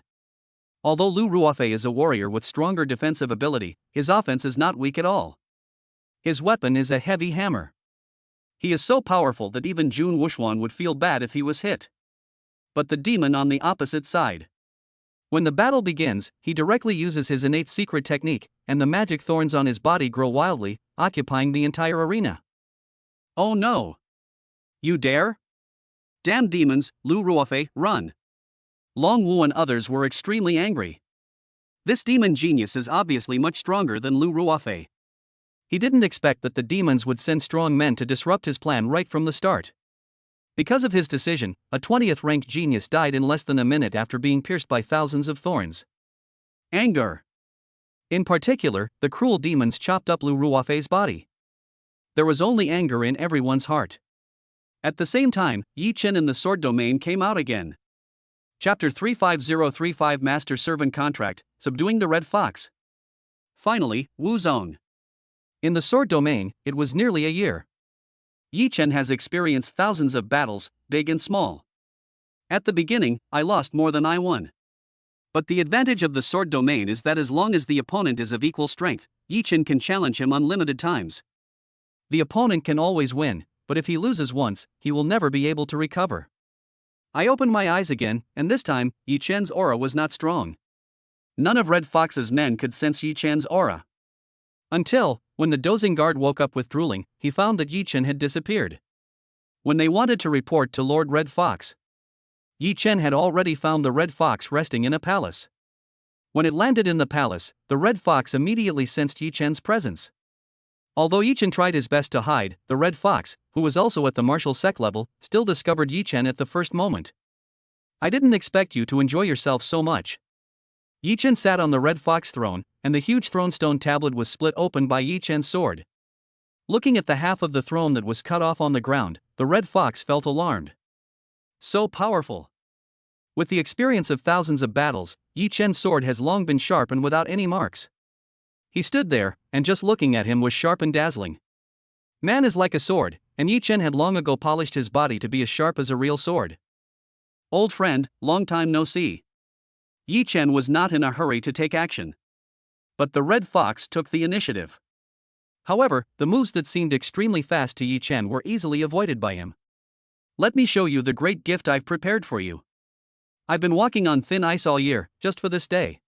Although Lu Ruofei is a warrior with stronger defensive ability, his offense is not weak at all. His weapon is a heavy hammer. He is so powerful that even Jun Wuxuan would feel bad if he was hit. But the demon on the opposite side. When the battle begins, he directly uses his innate secret technique, and the magic thorns on his body grow wildly, occupying the entire arena. Oh no! You dare? Damn demons, Lu Ruofei, run! Longwu and others were extremely angry. This demon genius is obviously much stronger than Lu Ruofei. He didn't expect that the demons would send strong men to disrupt his plan right from the start. Because of his decision, a 20th ranked genius died in less than a minute after being pierced by thousands of thorns. Anger. In particular, the cruel demons chopped up Lu Ruofei's body. There was only anger in everyone's heart. At the same time, Yi Chen in the sword domain came out again. Chapter 35035 Master Servant Contract, Subduing the Red Fox. Finally, Wu Zong. In the sword domain, it was nearly a year. Yi Chen has experienced thousands of battles, big and small. At the beginning, I lost more than I won. But the advantage of the sword domain is that as long as the opponent is of equal strength, Yi Chen can challenge him unlimited times. The opponent can always win, but if he loses once, he will never be able to recover. I opened my eyes again, and this time, Yi Chen's aura was not strong. None of Red Fox's men could sense Yi Chen's aura. Until, when the dozing guard woke up with drooling, he found that Yi Chen had disappeared. When they wanted to report to Lord Red Fox, Yi Chen had already found the Red Fox resting in a palace. When it landed in the palace, the Red Fox immediately sensed Yi Chen's presence. Although Yi Chen tried his best to hide, the Red Fox, who was also at the martial sec level, still discovered Yi Chen at the first moment. I didn't expect you to enjoy yourself so much. Yi Chen sat on the Red Fox throne, and the huge throne stone tablet was split open by Yi Chen's sword. Looking at the half of the throne that was cut off on the ground, the Red Fox felt alarmed. So powerful. With the experience of thousands of battles, Yi Chen's sword has long been sharp and without any marks. He stood there, and just looking at him was sharp and dazzling. Man is like a sword, and Yi Chen had long ago polished his body to be as sharp as a real sword. Old friend, long time no see. Yi Chen was not in a hurry to take action. But the Red Fox took the initiative. However, the moves that seemed extremely fast to Yi Chen were easily avoided by him. Let me show you the great gift I've prepared for you. I've been walking on thin ice all year, just for this day.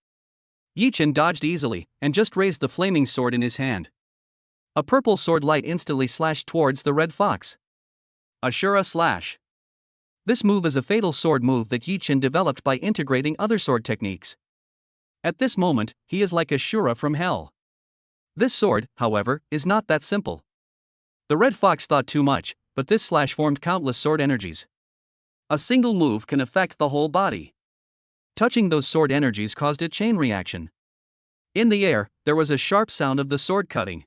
Yi Chen dodged easily, and just raised the flaming sword in his hand. A purple sword light instantly slashed towards the Red Fox. Ashura Slash. This move is a fatal sword move that Yi Chen developed by integrating other sword techniques. At this moment, he is like Ashura from hell. This sword, however, is not that simple. The Red Fox thought too much, but this slash formed countless sword energies. A single move can affect the whole body. Touching those sword energies caused a chain reaction. In the air, there was a sharp sound of the sword cutting.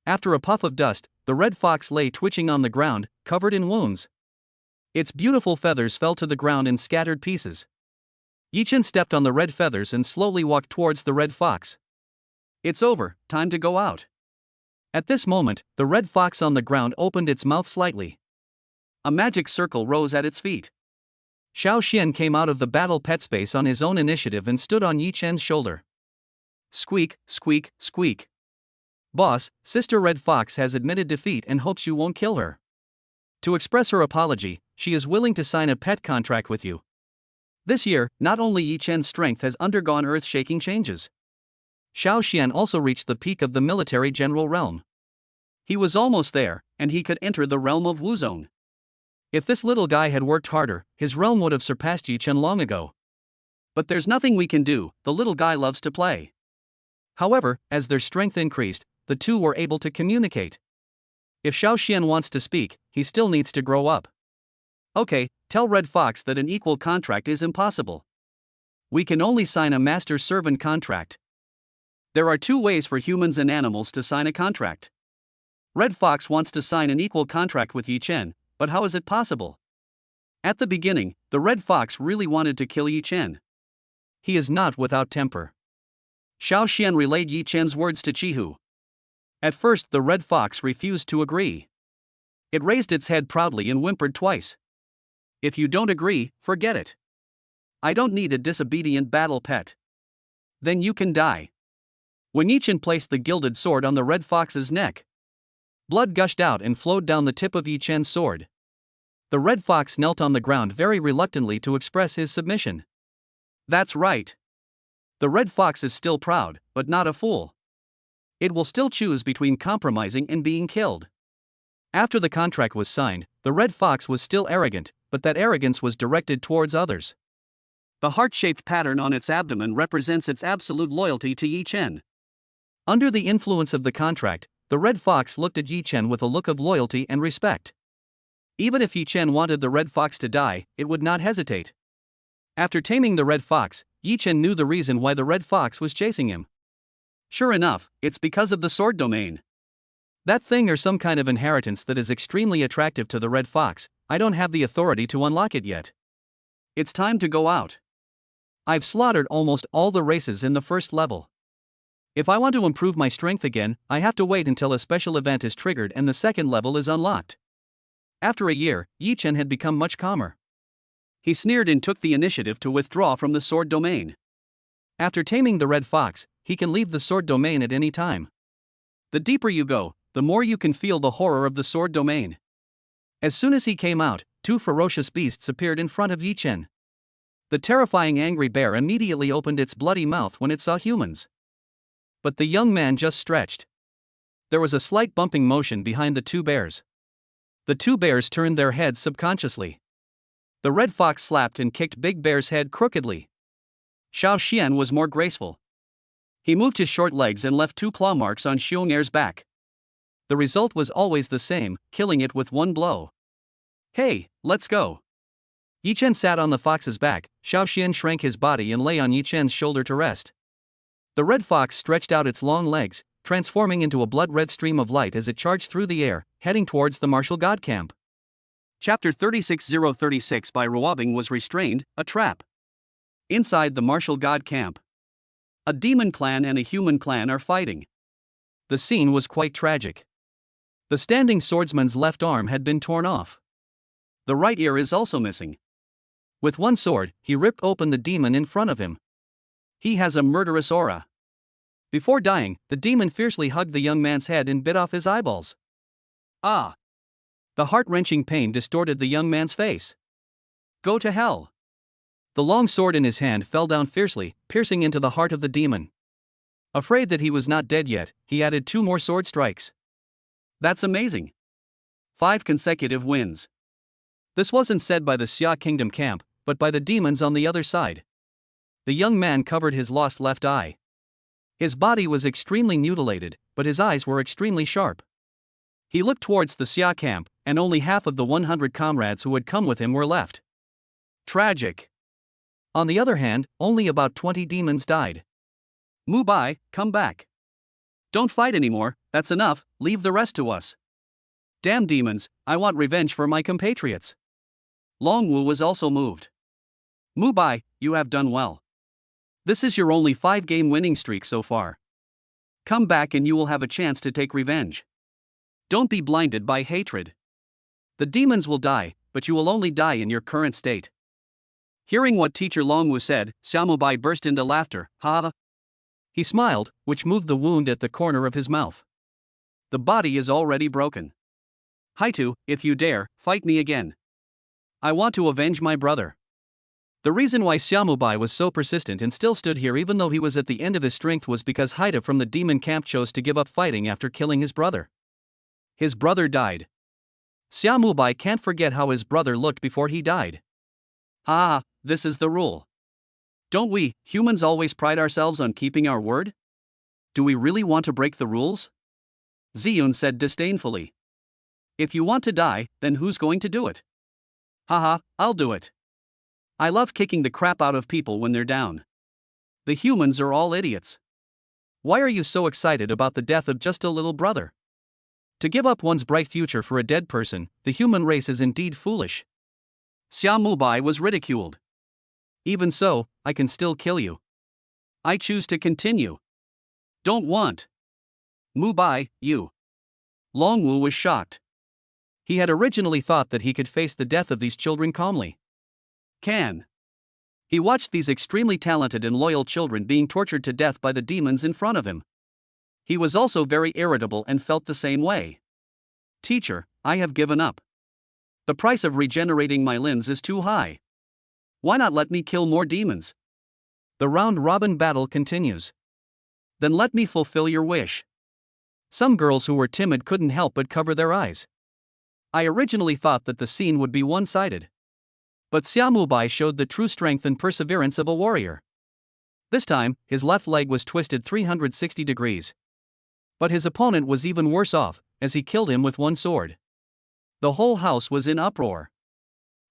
After a puff of dust, the Red Fox lay twitching on the ground, covered in wounds. Its beautiful feathers fell to the ground in scattered pieces. Yi Chen stepped on the red feathers and slowly walked towards the Red Fox. It's over, time to go out. At this moment, the Red Fox on the ground opened its mouth slightly. A magic circle rose at its feet. Xiao Xian came out of the battle pet space on his own initiative and stood on Yi Chen's shoulder. Squeak, squeak, squeak. Boss, Sister Red Fox has admitted defeat and hopes you won't kill her. To express her apology, she is willing to sign a pet contract with you. This year, not only Yi Chen's strength has undergone earth-shaking changes. Xiao Xian also reached the peak of the military general realm. He was almost there, and he could enter the realm of Wuzong. If this little guy had worked harder, his realm would have surpassed Yi Chen long ago. But there's nothing we can do, the little guy loves to play. However, as their strength increased, the two were able to communicate. If Xiao Xian wants to speak, he still needs to grow up. Okay, tell Red Fox that an equal contract is impossible. We can only sign a master-servant contract. There are two ways for humans and animals to sign a contract. Red Fox wants to sign an equal contract with Yi Chen, but how is it possible? At the beginning, the Red Fox really wanted to kill Yi Chen. He is not without temper. Xiao Xian relayed Yi Chen's words to Qihu. At first, the Red Fox refused to agree. It raised its head proudly and whimpered twice. If you don't agree, forget it. I don't need a disobedient battle pet. Then you can die. When Yi Chen placed the gilded sword on the Red Fox's neck, blood gushed out and flowed down the tip of Yi Chen's sword. The Red Fox knelt on the ground very reluctantly to express his submission. That's right. The Red Fox is still proud, but not a fool. It will still choose between compromising and being killed. After the contract was signed, the Red Fox was still arrogant, but that arrogance was directed towards others. The heart-shaped pattern on its abdomen represents its absolute loyalty to Yi Chen. Under the influence of the contract, the Red Fox looked at Yi Chen with a look of loyalty and respect. Even if Yi Chen wanted the Red Fox to die, it would not hesitate. After taming the Red Fox, Yi Chen knew the reason why the Red Fox was chasing him. Sure enough, it's because of the sword domain. That thing or some kind of inheritance that is extremely attractive to the Red Fox. I don't have the authority to unlock it yet. It's time to go out. I've slaughtered almost all the races in the first level. If I want to improve my strength again, I have to wait until a special event is triggered and the second level is unlocked. After a year, Yi Chen had become much calmer. He sneered and took the initiative to withdraw from the sword domain. After taming the Red Fox, he can leave the sword domain at any time. The deeper you go, the more you can feel the horror of the sword domain. As soon as he came out, two ferocious beasts appeared in front of Yi Chen. The terrifying angry bear immediately opened its bloody mouth when it saw humans. But the young man just stretched. There was a slight bumping motion behind the two bears. The two bears turned their heads subconsciously. The Red Fox slapped and kicked Big Bear's head crookedly. Xiao Xian was more graceful. He moved his short legs and left two claw marks on Xiong'er's back. The result was always the same, killing it with one blow. Hey, let's go. Yi Chen sat on the fox's back. Xiao Xian shrank his body and lay on Yi Chen's shoulder to rest. The Red Fox stretched out its long legs, transforming into a blood-red stream of light as it charged through the air, heading towards the martial god camp. Chapter 36036 by Ruobing was restrained, a trap. Inside the martial god camp, a demon clan and a human clan are fighting. The scene was quite tragic. The standing swordsman's left arm had been torn off. The right ear is also missing. With one sword, he ripped open the demon in front of him. He has a murderous aura. Before dying, the demon fiercely hugged the young man's head and bit off his eyeballs. Ah! The heart-wrenching pain distorted the young man's face. Go to hell! The long sword in his hand fell down fiercely, piercing into the heart of the demon. Afraid that he was not dead yet, he added 2 more sword strikes. That's amazing. 5 consecutive wins. This wasn't said by the Xia Kingdom camp, but by the demons on the other side. The young man covered his lost left eye. His body was extremely mutilated, but his eyes were extremely sharp. He looked towards the Xia camp, and only half of the 100 comrades who had come with him were left. Tragic. On the other hand, only about 20 demons died. Mu Bai, come back. Don't fight anymore, that's enough, leave the rest to us. Damn demons, I want revenge for my compatriots. Long Wu was also moved. Mu Bai, you have done well. This is your only 5-game winning streak so far. Come back and you will have a chance to take revenge. Don't be blinded by hatred. The demons will die, but you will only die in your current state. Hearing what teacher Long Wu said, Xiaomu Bai burst into laughter. Ha! He smiled, which moved the wound at the corner of his mouth. The body is already broken. Haitu, if you dare, fight me again. I want to avenge my brother. The reason why Xiaomu Bai was so persistent and still stood here even though he was at the end of his strength was because Haida from the demon camp chose to give up fighting after killing his brother. His brother died. Xiaomu Bai can't forget how his brother looked before he died. Ah, this is the rule. Don't we, humans, always pride ourselves on keeping our word? Do we really want to break the rules? Ziyun said disdainfully. If you want to die, then who's going to do it? Haha, I'll do it. I love kicking the crap out of people when they're down. The humans are all idiots. Why are you so excited about the death of just a little brother? To give up one's bright future for a dead person, the human race is indeed foolish. Xiaomu Bai was ridiculed. Even so, I can still kill you. I choose to continue. Don't want. Mu Bai, you. Long Wu was shocked. He had originally thought that he could face the death of these children calmly. He watched these extremely talented and loyal children being tortured to death by the demons in front of him. He was also very irritable and felt the same way. Teacher, I have given up. The price of regenerating my limbs is too high. Why not let me kill more demons? The round-robin battle continues. Then let me fulfill your wish. Some girls who were timid couldn't help but cover their eyes. I originally thought that the scene would be one-sided. But Xiaomu Bai showed the true strength and perseverance of a warrior. This time, his left leg was twisted 360 degrees. But his opponent was even worse off, as he killed him with one sword. The whole house was in uproar.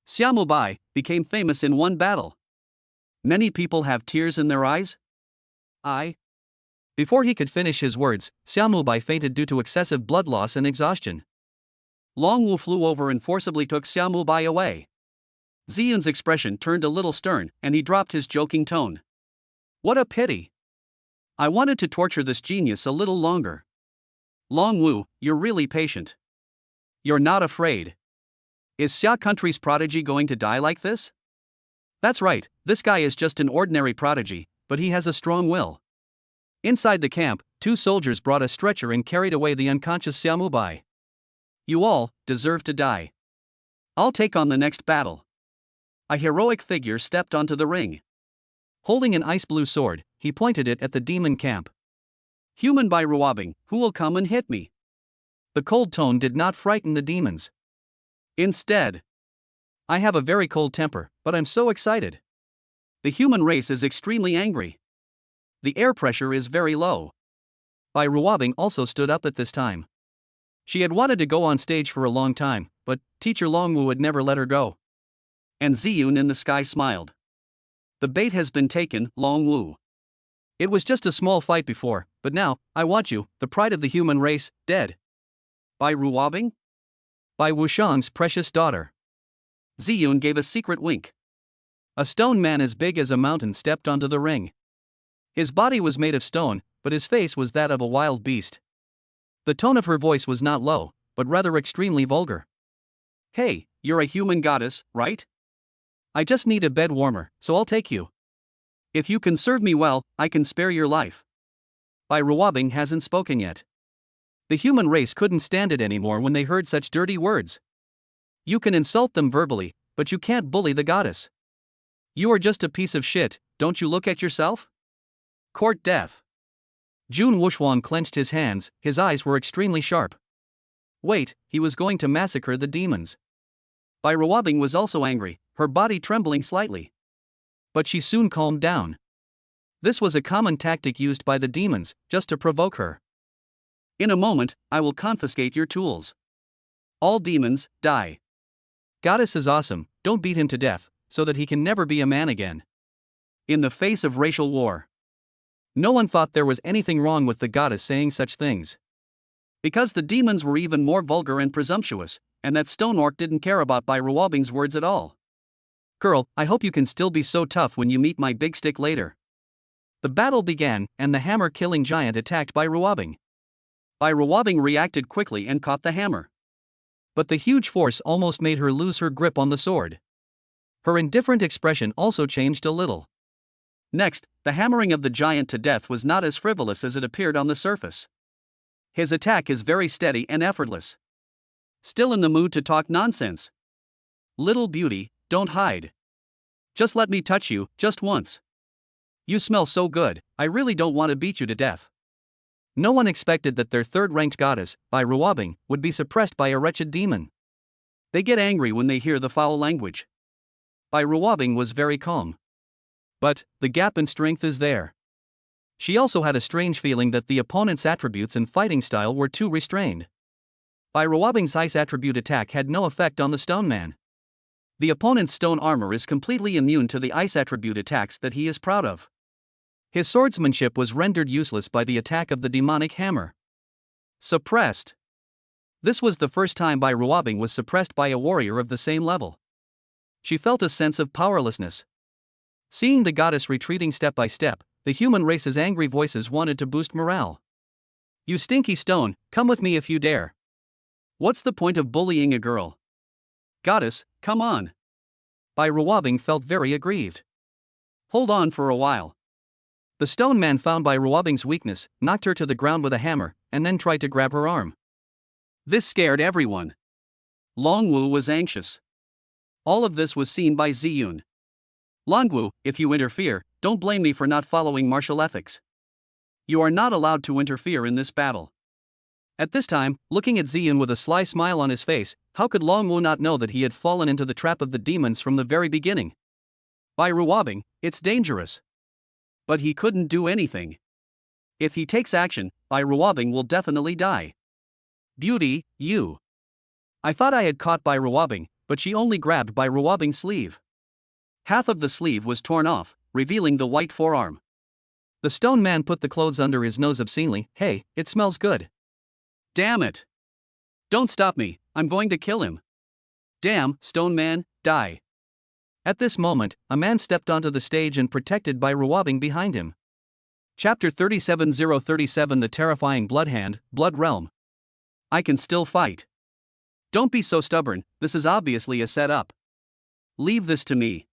Xiaomu Bai became famous in one battle. Many people have tears in their eyes. Before he could finish his words, Xiaomu Bai fainted due to excessive blood loss and exhaustion. Long Wu flew over and forcibly took Xiaomu Bai away. Ziyun's expression turned a little stern, and he dropped his joking tone. What a pity. I wanted to torture this genius a little longer. Long Wu, you're really patient. You're not afraid. Is Xia country's prodigy going to die like this? That's right, this guy is just an ordinary prodigy, but he has a strong will. Inside the camp, 2 soldiers brought a stretcher and carried away the unconscious Xiaomu Bai. You all deserve to die. I'll take on the next battle. A heroic figure stepped onto the ring. Holding an ice blue sword, he pointed it at the demon camp. Human by Ruabing, who will come and hit me? The cold tone did not frighten the demons. Instead, I have a very cold temper, but I'm so excited. The human race is extremely angry. The air pressure is very low. Bai Ruabing also stood up at this time. She had wanted to go on stage for a long time, but teacher Long Wu would never let her go. And Ziyun in the sky smiled. The bait has been taken, Long Wu. It was just a small fight before, but now, I want you, the pride of the human race, dead. Bai Ruabing? Bai Wushang's precious daughter. Ziyun gave a secret wink. A stone man as big as a mountain stepped onto the ring. His body was made of stone, but his face was that of a wild beast. The tone of her voice was not low, but rather extremely vulgar. Hey, you're a human goddess, right? I just need a bed warmer, so I'll take you. If you can serve me well, I can spare your life. Reward hasn't spoken yet. The human race couldn't stand it anymore when they heard such dirty words. You can insult them verbally, but you can't bully the goddess. You are just a piece of shit, don't you look at yourself? Court death. Jun Wuxuan clenched his hands, his eyes were extremely sharp. Wait, he was going to massacre the demons. Reward was also angry, her body trembling slightly. But she soon calmed down. This was a common tactic used by the demons, just to provoke her. In a moment, I will confiscate your tools. All demons, die. Goddess is awesome, don't beat him to death, so that he can never be a man again. In the face of racial war. No one thought there was anything wrong with the goddess saying such things. Because the demons were even more vulgar and presumptuous, and that Stone Orc didn't care about Reward's words at all. Girl, I hope you can still be so tough when you meet my big stick later. The battle began, and the hammer-killing giant attacked Reward. Reward reacted quickly and caught the hammer. But the huge force almost made her lose her grip on the sword. Her indifferent expression also changed a little. Next, the hammering of the giant to death was not as frivolous as it appeared on the surface. His attack is very steady and effortless. Still in the mood to talk nonsense? Little beauty, don't hide. Just let me touch you, just once. You smell so good, I really don't want to beat you to death. No one expected that their third-ranked goddess, Reward, would be suppressed by a wretched demon. They get angry when they hear the foul language. Reward was very calm. But, the gap in strength is there. She also had a strange feeling that the opponent's attributes and fighting style were too restrained. Reward's ice attribute attack had no effect on the stone man. The opponent's stone armor is completely immune to the ice attribute attacks that he is proud of. His swordsmanship was rendered useless by the attack of the demonic hammer. Suppressed. This was the first time Reward was suppressed by a warrior of the same level. She felt a sense of powerlessness. Seeing the goddess retreating step by step, the human race's angry voices wanted to boost morale. You stinky stone, come with me if you dare. What's the point of bullying a girl? Goddess, come on. Reward felt very aggrieved. Hold on for a while. The stone man found Reward's weakness, knocked her to the ground with a hammer, and then tried to grab her arm. This scared everyone. Longwu was anxious. All of this was seen by Ziyun. Longwu, if you interfere, don't blame me for not following martial ethics. You are not allowed to interfere in this battle. At this time, looking at Ziyun with a sly smile on his face, how could Longwu not know that he had fallen into the trap of the demons from the very beginning? Reward, it's dangerous. But he couldn't do anything. If he takes action, Reward will definitely die. Beauty, you. I thought I had caught Reward, but she only grabbed Reward's sleeve. Half of the sleeve was torn off, revealing the white forearm. The stone man put the clothes under his nose obscenely. Hey, it smells good. Damn it. Don't stop me, I'm going to kill him. Damn, stone man, die. At this moment, a man stepped onto the stage and protected Reward behind him. Chapter 37037 The Terrifying Bloodhand, Blood Realm. I can still fight. Don't be so stubborn, this is obviously a setup. Leave this to me.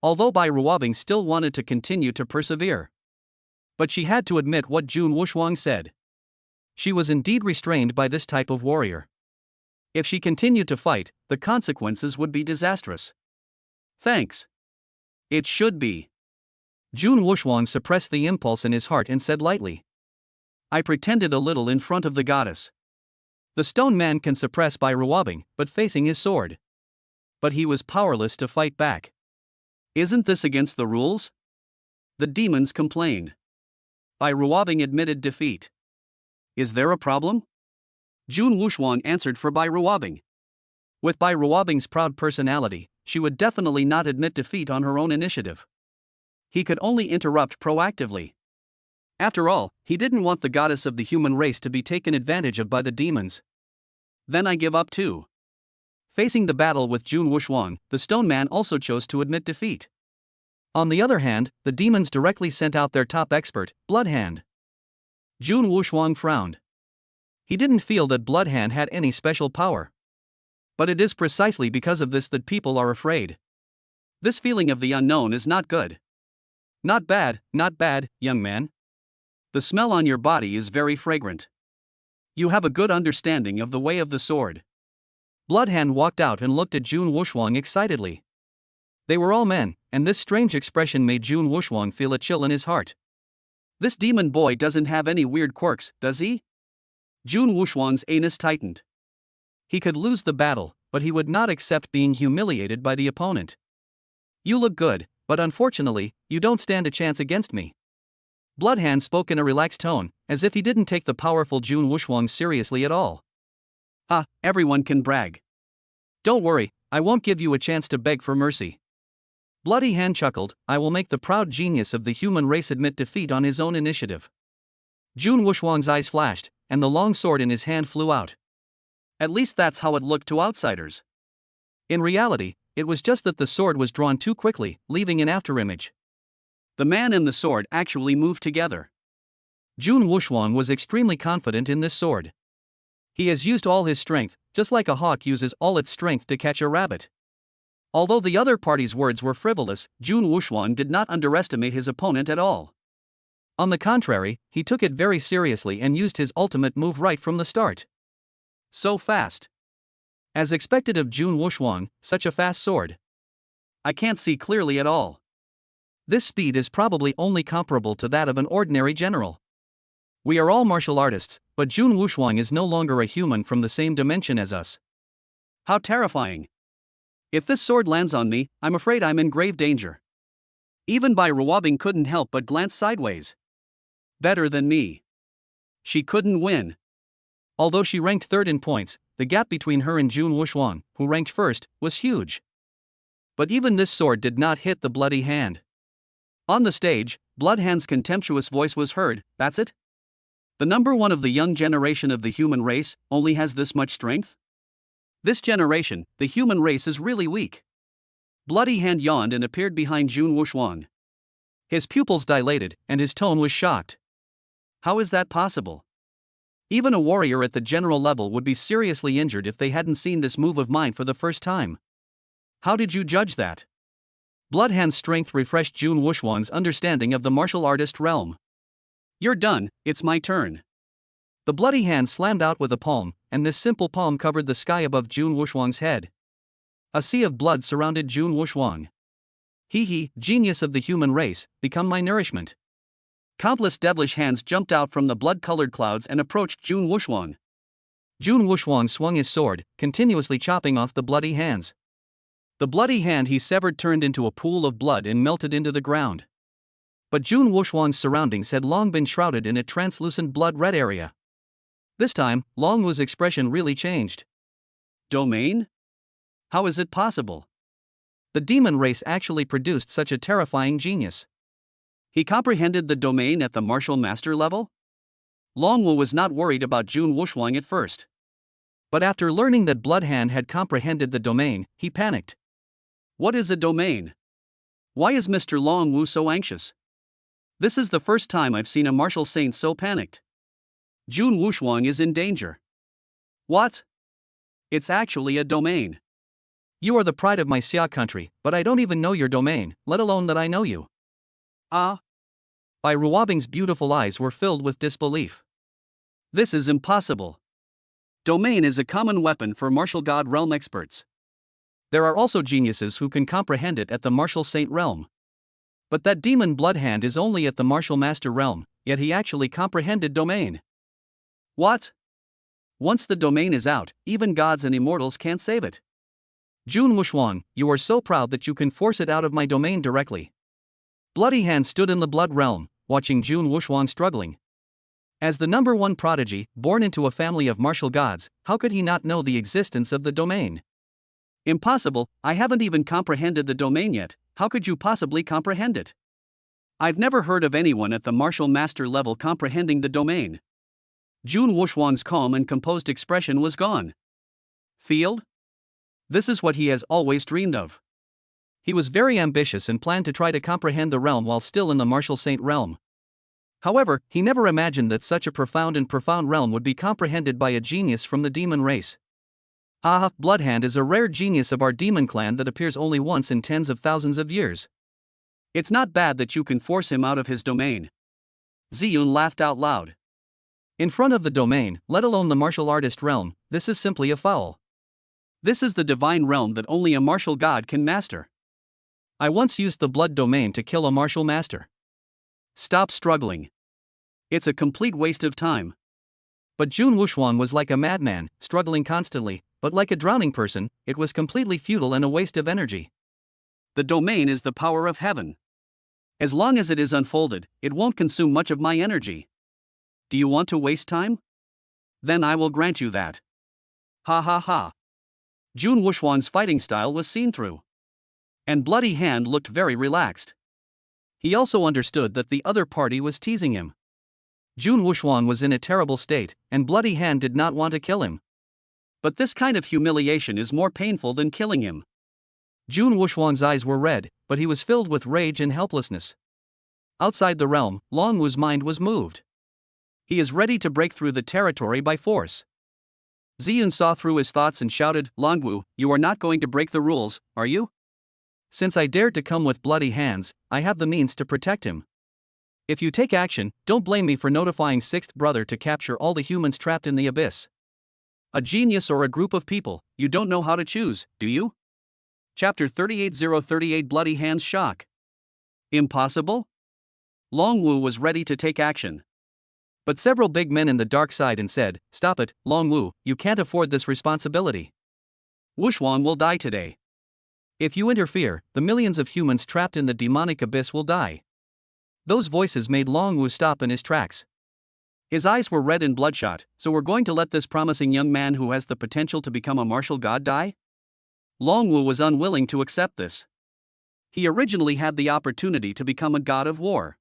Although Reward still wanted to continue to persevere. But she had to admit what Jun Wuxuan said. She was indeed restrained by this type of warrior. If she continued to fight, the consequences would be disastrous. Thanks. It should be. Jun Wuxuan suppressed the impulse in his heart and said lightly. I pretended a little in front of the goddess. The stone man can suppress Reward, but facing his sword. But he was powerless to fight back. Isn't this against the rules? The demons complained. Reward admitted defeat. Is there a problem? Jun Wuxuan answered for Reward. With Reward's proud personality, she would definitely not admit defeat on her own initiative. He could only interrupt proactively. After all, he didn't want the goddess of the human race to be taken advantage of by the demons. Then I give up too. Facing the battle with Jun Wuxuan, the stone man also chose to admit defeat. On the other hand, the demons directly sent out their top expert, Bloodhand. Jun Wuxuan frowned. He didn't feel that Bloodhand had any special power. But it is precisely because of this that people are afraid. This feeling of the unknown is not good. Not bad, young man. The smell on your body is very fragrant. You have a good understanding of the way of the sword. Bloodhand walked out and looked at Jun Wushwang excitedly. They were all men, and this strange expression made Jun Wushwang feel a chill in his heart. This demon boy doesn't have any weird quirks, does he? Jun Wushwang's anus tightened. He could lose the battle, but he would not accept being humiliated by the opponent. You look good, but unfortunately, you don't stand a chance against me. Bloodhand spoke in a relaxed tone, as if he didn't take the powerful Jun Wushwang seriously at all. Everyone can brag. Don't worry, I won't give you a chance to beg for mercy. Bloody Hand chuckled, I will make the proud genius of the human race admit defeat on his own initiative. Jun Wushwang's eyes flashed, and the long sword in his hand flew out. At least that's how it looked to outsiders. In reality, it was just that the sword was drawn too quickly, leaving an afterimage. The man and the sword actually moved together. Jun Wushwang was extremely confident in this sword. He has used all his strength, just like a hawk uses all its strength to catch a rabbit. Although the other party's words were frivolous, Jun Wushwang did not underestimate his opponent at all. On the contrary, he took it very seriously and used his ultimate move right from the start. So fast. As expected of Jun Wushwang, such a fast sword. I can't see clearly at all. This speed is probably only comparable to that of an ordinary general. We are all martial artists, but Jun Wushwang is no longer a human from the same dimension as us. How terrifying. If this sword lands on me, I'm afraid I'm in grave danger. Even Bai Ruobing couldn't help but glance sideways. Better than me. She couldn't win. Although she ranked third in points, the gap between her and Jun Wushwang, who ranked first, was huge. But even this sword did not hit the Bloody Hand. On the stage, Bloodhand's contemptuous voice was heard, that's it? The number one of the young generation of the human race only has this much strength? This generation, the human race is really weak. Bloody Hand yawned and appeared behind Jun Wushwang. His pupils dilated, and his tone was shocked. How is that possible? Even a warrior at the general level would be seriously injured if they hadn't seen this move of mine for the first time. How did you judge that? Bloodhand's strength refreshed Jun Wushwang's understanding of the martial artist realm. You're done, it's my turn. The Bloody Hand slammed out with a palm, and this simple palm covered the sky above Jun Wushwang's head. A sea of blood surrounded Jun Wushwang. He, genius of the human race, become my nourishment. Countless devilish hands jumped out from the blood-colored clouds and approached Jun Wushwang. Jun Wushwang swung his sword, continuously chopping off the bloody hands. The bloody hand he severed turned into a pool of blood and melted into the ground. But Jun Wushwang's surroundings had long been shrouded in a translucent blood-red area. This time, Long Wu's expression really changed. Domain? How is it possible? The demon race actually produced such a terrifying genius. He comprehended the domain at the martial master level? Long Wu was not worried about Jun Wushwang at first. But after learning that Bloodhand had comprehended the domain, he panicked. What is a domain? Why is Mr. Long Wu so anxious? This is the first time I've seen a martial saint so panicked. Jun Wushwang is in danger. What? It's actually a domain. You are the pride of my Xia country, but I don't even know your domain, let alone that I know you. Bai Ruobing's beautiful eyes were filled with disbelief. This is impossible. Domain is a common weapon for martial god realm experts. There are also geniuses who can comprehend it at the martial saint realm. But that demon Bloodhand is only at the martial master realm, yet he actually comprehended domain. What? Once the domain is out, even gods and immortals can't save it. Jun Wushwang, you are so proud that you can force it out of my domain directly. Bloody Hand stood in the blood realm, watching Jun Wushwang struggling. As the number one prodigy, born into a family of martial gods, how could he not know the existence of the domain? Impossible, I haven't even comprehended the domain yet, how could you possibly comprehend it? I've never heard of anyone at the martial master level comprehending the domain. Jun Wushwang's calm and composed expression was gone. Field? This is what he has always dreamed of. He was very ambitious and planned to try to comprehend the realm while still in the martial saint realm. However, he never imagined that such a profound realm would be comprehended by a genius from the demon race. Ah, Bloodhand is a rare genius of our demon clan that appears only once in tens of thousands of years. It's not bad that you can force him out of his domain. Ziyun laughed out loud. In front of the domain, let alone the martial artist realm, this is simply a foul. This is the divine realm that only a martial god can master. I once used the blood domain to kill a martial master. Stop struggling. It's a complete waste of time. But Jun Wuxuan was like a madman, struggling constantly, but like a drowning person, it was completely futile and a waste of energy. The domain is the power of heaven. As long as it is unfolded, it won't consume much of my energy. Do you want to waste time? Then I will grant you that. Ha ha ha. Jun Wuxuan's fighting style was seen through. And Bloody Hand looked very relaxed. He also understood that the other party was teasing him. Jun Wuxuan was in a terrible state, and Bloody Hand did not want to kill him. But this kind of humiliation is more painful than killing him. Jun Wuxuan's eyes were red, but he was filled with rage and helplessness. Outside the realm, Long Wu's mind was moved. He is ready to break through the territory by force. Ziyun saw through his thoughts and shouted, Long Wu, you are not going to break the rules, are you? Since I dared to come with bloody hands, I have the means to protect him. If you take action, don't blame me for notifying Sixth Brother to capture all the humans trapped in the abyss. A genius or a group of people, you don't know how to choose, do you? Chapter 38038 Bloody Hands Shock. Impossible? Long Wu was ready to take action. But several big men in the dark side and said, Stop it, Long Wu, you can't afford this responsibility. Wuxuan will die today. If you interfere, the millions of humans trapped in the demonic abyss will die. Those voices made Long Wu stop in his tracks. His eyes were red and bloodshot, so we're going to let this promising young man who has the potential to become a martial god die? Long Wu was unwilling to accept this. He originally had the opportunity to become a god of war.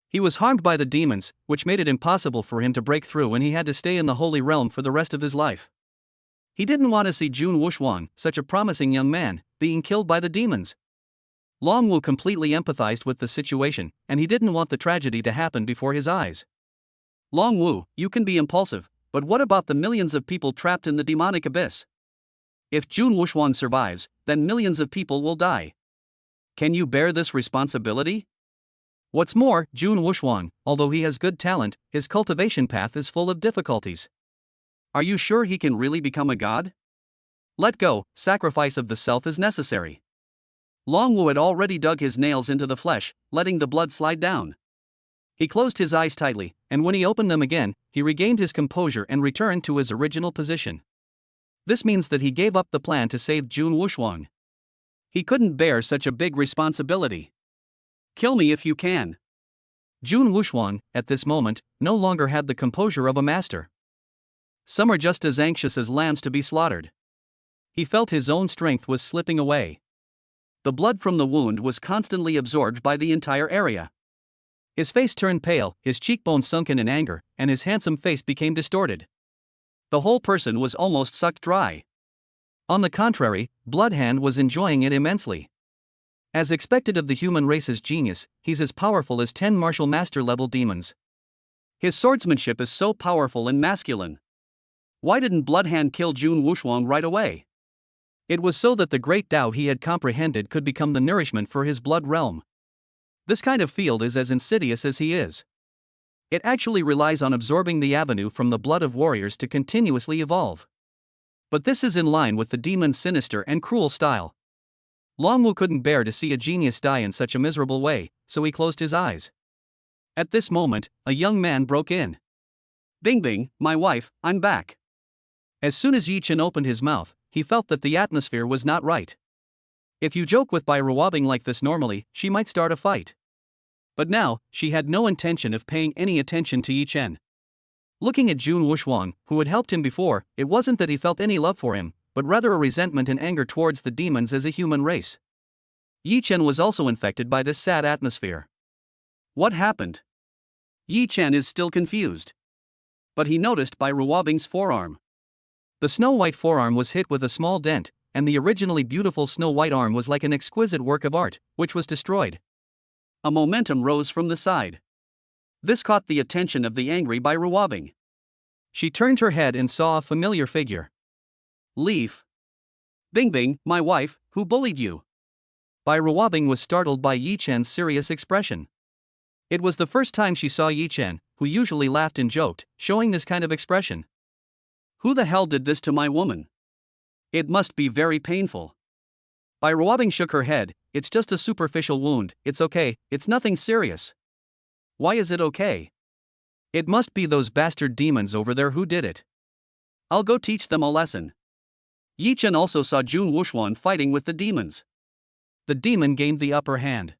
He was harmed by the demons, which made it impossible for him to break through, and he had to stay in the Holy Realm for the rest of his life. He didn't want to see Jun Wuxuan, such a promising young man, being killed by the demons. Long Wu completely empathized with the situation, and he didn't want the tragedy to happen before his eyes. Long Wu, you can be impulsive, but what about the millions of people trapped in the demonic abyss? If Jun Wuxuan survives, then millions of people will die. Can you bear this responsibility? What's more, Jun Wuxuan, although he has good talent, his cultivation path is full of difficulties. Are you sure he can really become a god? Let go, sacrifice of the self is necessary. Long Wu had already dug his nails into the flesh, letting the blood slide down. He closed his eyes tightly, and when he opened them again, he regained his composure and returned to his original position. This means that he gave up the plan to save Jun Wuxuan. He couldn't bear such a big responsibility. Kill me if you can. Jun Wuxuan, at this moment, no longer had the composure of a master. Some are just as anxious as lambs to be slaughtered. He felt his own strength was slipping away. The blood from the wound was constantly absorbed by the entire area. His face turned pale, his cheekbones sunken in anger, and his handsome face became distorted. The whole person was almost sucked dry. On the contrary, Bloodhand was enjoying it immensely. As expected of the human race's genius, he's as powerful as 10 martial master level demons. His swordsmanship is so powerful and masculine. Why didn't Bloodhand kill Jun Wuxuan right away? It was so that the great Tao he had comprehended could become the nourishment for his blood realm. This kind of field is as insidious as he is. It actually relies on absorbing the avenue from the blood of warriors to continuously evolve. But this is in line with the demon's sinister and cruel style. Long Wu couldn't bear to see a genius die in such a miserable way, so he closed his eyes. At this moment, a young man broke in. Bing Bing, my wife, I'm back. As soon as Yi Chen opened his mouth, he felt that the atmosphere was not right. If you joke with part.Reward like this normally, she might start a fight. But now, she had no intention of paying any attention to Yi Chen. Looking at Jun Wuxuan, who had helped him before, it wasn't that he felt any love for him, but rather a resentment and anger towards the demons as a human race. Yi Chen was also infected by this sad atmosphere. What happened? Yi Chen is still confused. But he noticed part.Reward's forearm. The snow-white forearm was hit with a small dent, and the originally beautiful snow-white arm was like an exquisite work of art, which was destroyed. A momentum rose from the side. This caught the attention of the angry Bai Ruobing. She turned her head and saw a familiar figure. Leaf. Bingbing, my wife, who bullied you? Bai Ruobing was startled by Yi Chen's serious expression. It was the first time she saw Yi Chen, who usually laughed and joked, showing this kind of expression. Who the hell did this to my woman? It must be very painful. Bai Ruobing shook her head. It's just a superficial wound, it's okay, it's nothing serious. Why is it okay? It must be those bastard demons over there who did it. I'll go teach them a lesson. Yi Chen also saw Jun Wuxuan fighting with the demons. The demon gained the upper hand.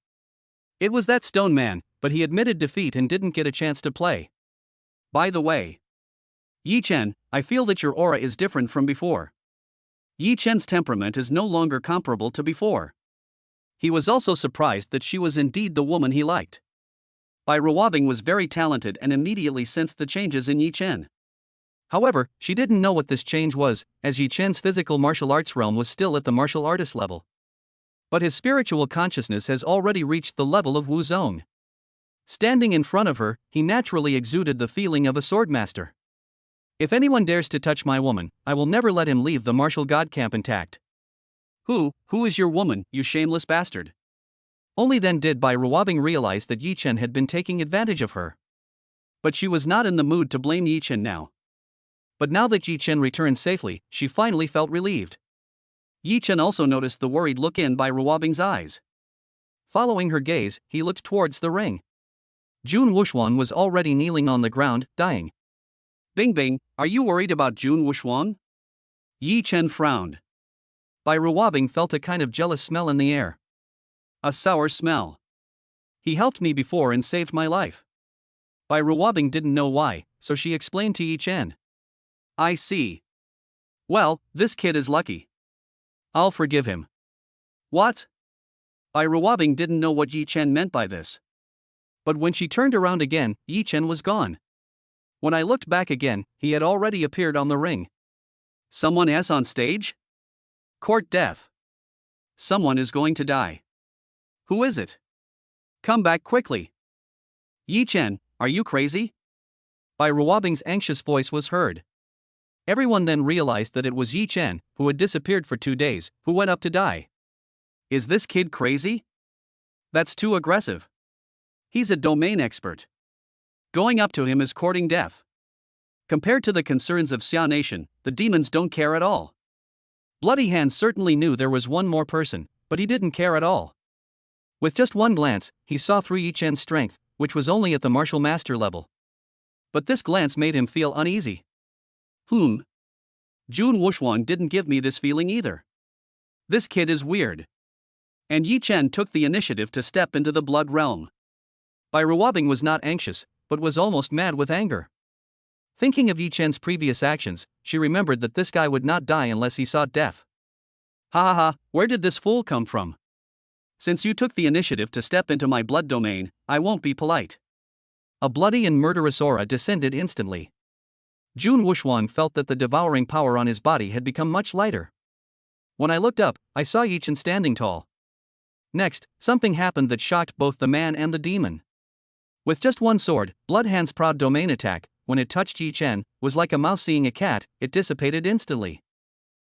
It was that stone man, but he admitted defeat and didn't get a chance to play. By the way, Yi Chen, I feel that your aura is different from before. Yi Chen's temperament is no longer comparable to before. He was also surprised that she was indeed the woman he liked. Bai Ruobing was very talented and immediately sensed the changes in Yi Chen. However, she didn't know what this change was, as Yi Chen's physical martial arts realm was still at the martial artist level. But his spiritual consciousness has already reached the level of Wu Zong. Standing in front of her, he naturally exuded the feeling of a swordmaster. If anyone dares to touch my woman, I will never let him leave the martial god camp intact. Who is your woman, you shameless bastard? Only then did Bai Ruobing realize that Yi Chen had been taking advantage of her. But she was not in the mood to blame Yi Chen now. But now that Yi Chen returned safely, she finally felt relieved. Yi Chen also noticed the worried look in Bai Ruobing's eyes. Following her gaze, he looked towards the ring. Jun Wuxuan was already kneeling on the ground, dying. Bingbing, are you worried about Jun Wuxuan? Yi Chen frowned. Bai Ruobing felt a kind of jealous smell in the air. A sour smell. He helped me before and saved my life. Bai Ruobing didn't know why, so she explained to Yi Chen. I see. Well, this kid is lucky. I'll forgive him. What? Bai Ruobing didn't know what Yi Chen meant by this. But when she turned around again, Yi Chen was gone. When I looked back again, he had already appeared on the ring. Someone else on stage? Court death. Someone is going to die. Who is it? Come back quickly. Yi Chen, are you crazy? Bai Ruobing's anxious voice was heard. Everyone then realized that it was Yi Chen, who had disappeared for 2 days, who went up to die. Is this kid crazy? That's too aggressive. He's a domain expert. Going up to him is courting death. Compared to the concerns of Xia Nation, the demons don't care at all. Bloody Hand certainly knew there was one more person, but he didn't care at all. With just one glance, he saw through Yi Chen's strength, which was only at the martial master level. But this glance made him feel uneasy. Jun Wuxuan didn't give me this feeling either. This kid is weird. And Yi Chen took the initiative to step into the blood realm. Bai Ruobing was not anxious, but was almost mad with anger. Thinking of Yi Chen's previous actions, she remembered that this guy would not die unless he saw death. Ha, where did this fool come from? Since you took the initiative to step into my blood domain, I won't be polite. A bloody and murderous aura descended instantly. Jun Wuxuan felt that the devouring power on his body had become much lighter. When I looked up, I saw Yi Chen standing tall. Next, something happened that shocked both the man and the demon. With just one sword, Blood Hand's proud domain attack, when it touched Yi Chen, was like a mouse seeing a cat, it dissipated instantly.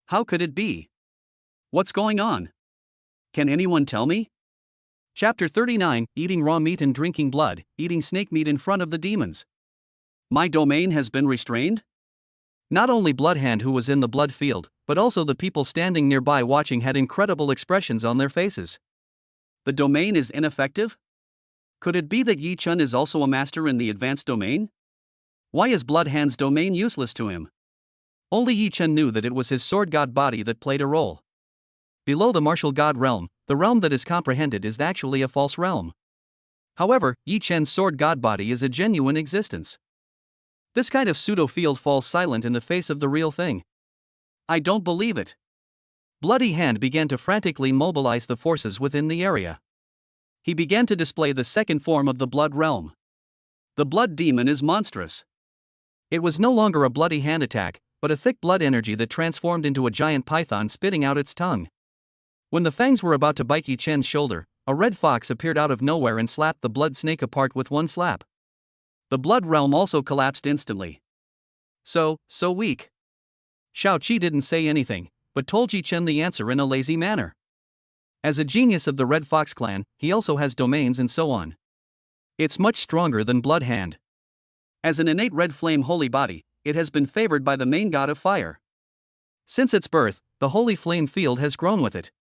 How could it be? What's going on? Can anyone tell me? Chapter 39, Eating Raw Meat and Drinking Blood, Eating Snake Meat in Front of the Demons. My domain has been restrained? Not only Blood Hand who was in the blood field, but also the people standing nearby watching had incredible expressions on their faces. The domain is ineffective? Could it be that Yi Chen is also a master in the advanced domain? Why is Blood Hand's domain useless to him? Only Yi Chen knew that it was his sword god body that played a role. Below the martial god realm, the realm that is comprehended is actually a false realm. However, Yi Chen's sword god body is a genuine existence. This kind of pseudo-field falls silent in the face of the real thing. I don't believe it. Bloody Hand began to frantically mobilize the forces within the area. He began to display the second form of the blood realm. The blood demon is monstrous. It was no longer a bloody hand attack, but a thick blood energy that transformed into a giant python spitting out its tongue. When the fangs were about to bite Yi Chen's shoulder, a red fox appeared out of nowhere and slapped the blood snake apart with one slap. The blood realm also collapsed instantly. So weak. Shao-Chi didn't say anything, but told Yi Chen the answer in a lazy manner. As a genius of the Red Fox clan, he also has domains and so on. It's much stronger than Blood Hand. As an innate red flame holy body, it has been favored by the main god of fire. Since its birth, the holy flame field has grown with it.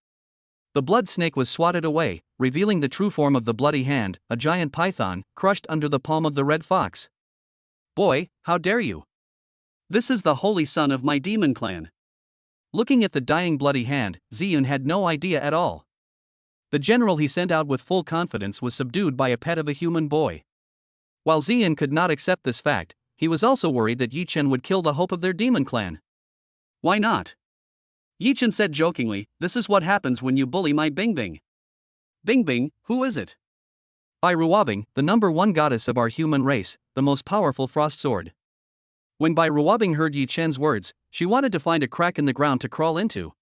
The blood snake was swatted away, revealing the true form of the bloody hand, a giant python, crushed under the palm of the Red Fox. Boy, how dare you! This is the holy son of my demon clan. Looking at the dying bloody hand, Ziyun had no idea at all. The general he sent out with full confidence was subdued by a pet of a human boy. While Ziyun could not accept this fact, he was also worried that Yi Chen would kill the hope of their demon clan. Why not? Yi Chen said jokingly, "This is what happens when you bully my Bingbing." Bingbing, who is it? By Ruobing, the #1 goddess of our human race, the most powerful frost sword. When Bai Ruobing heard Yi Chen's words, she wanted to find a crack in the ground to crawl into.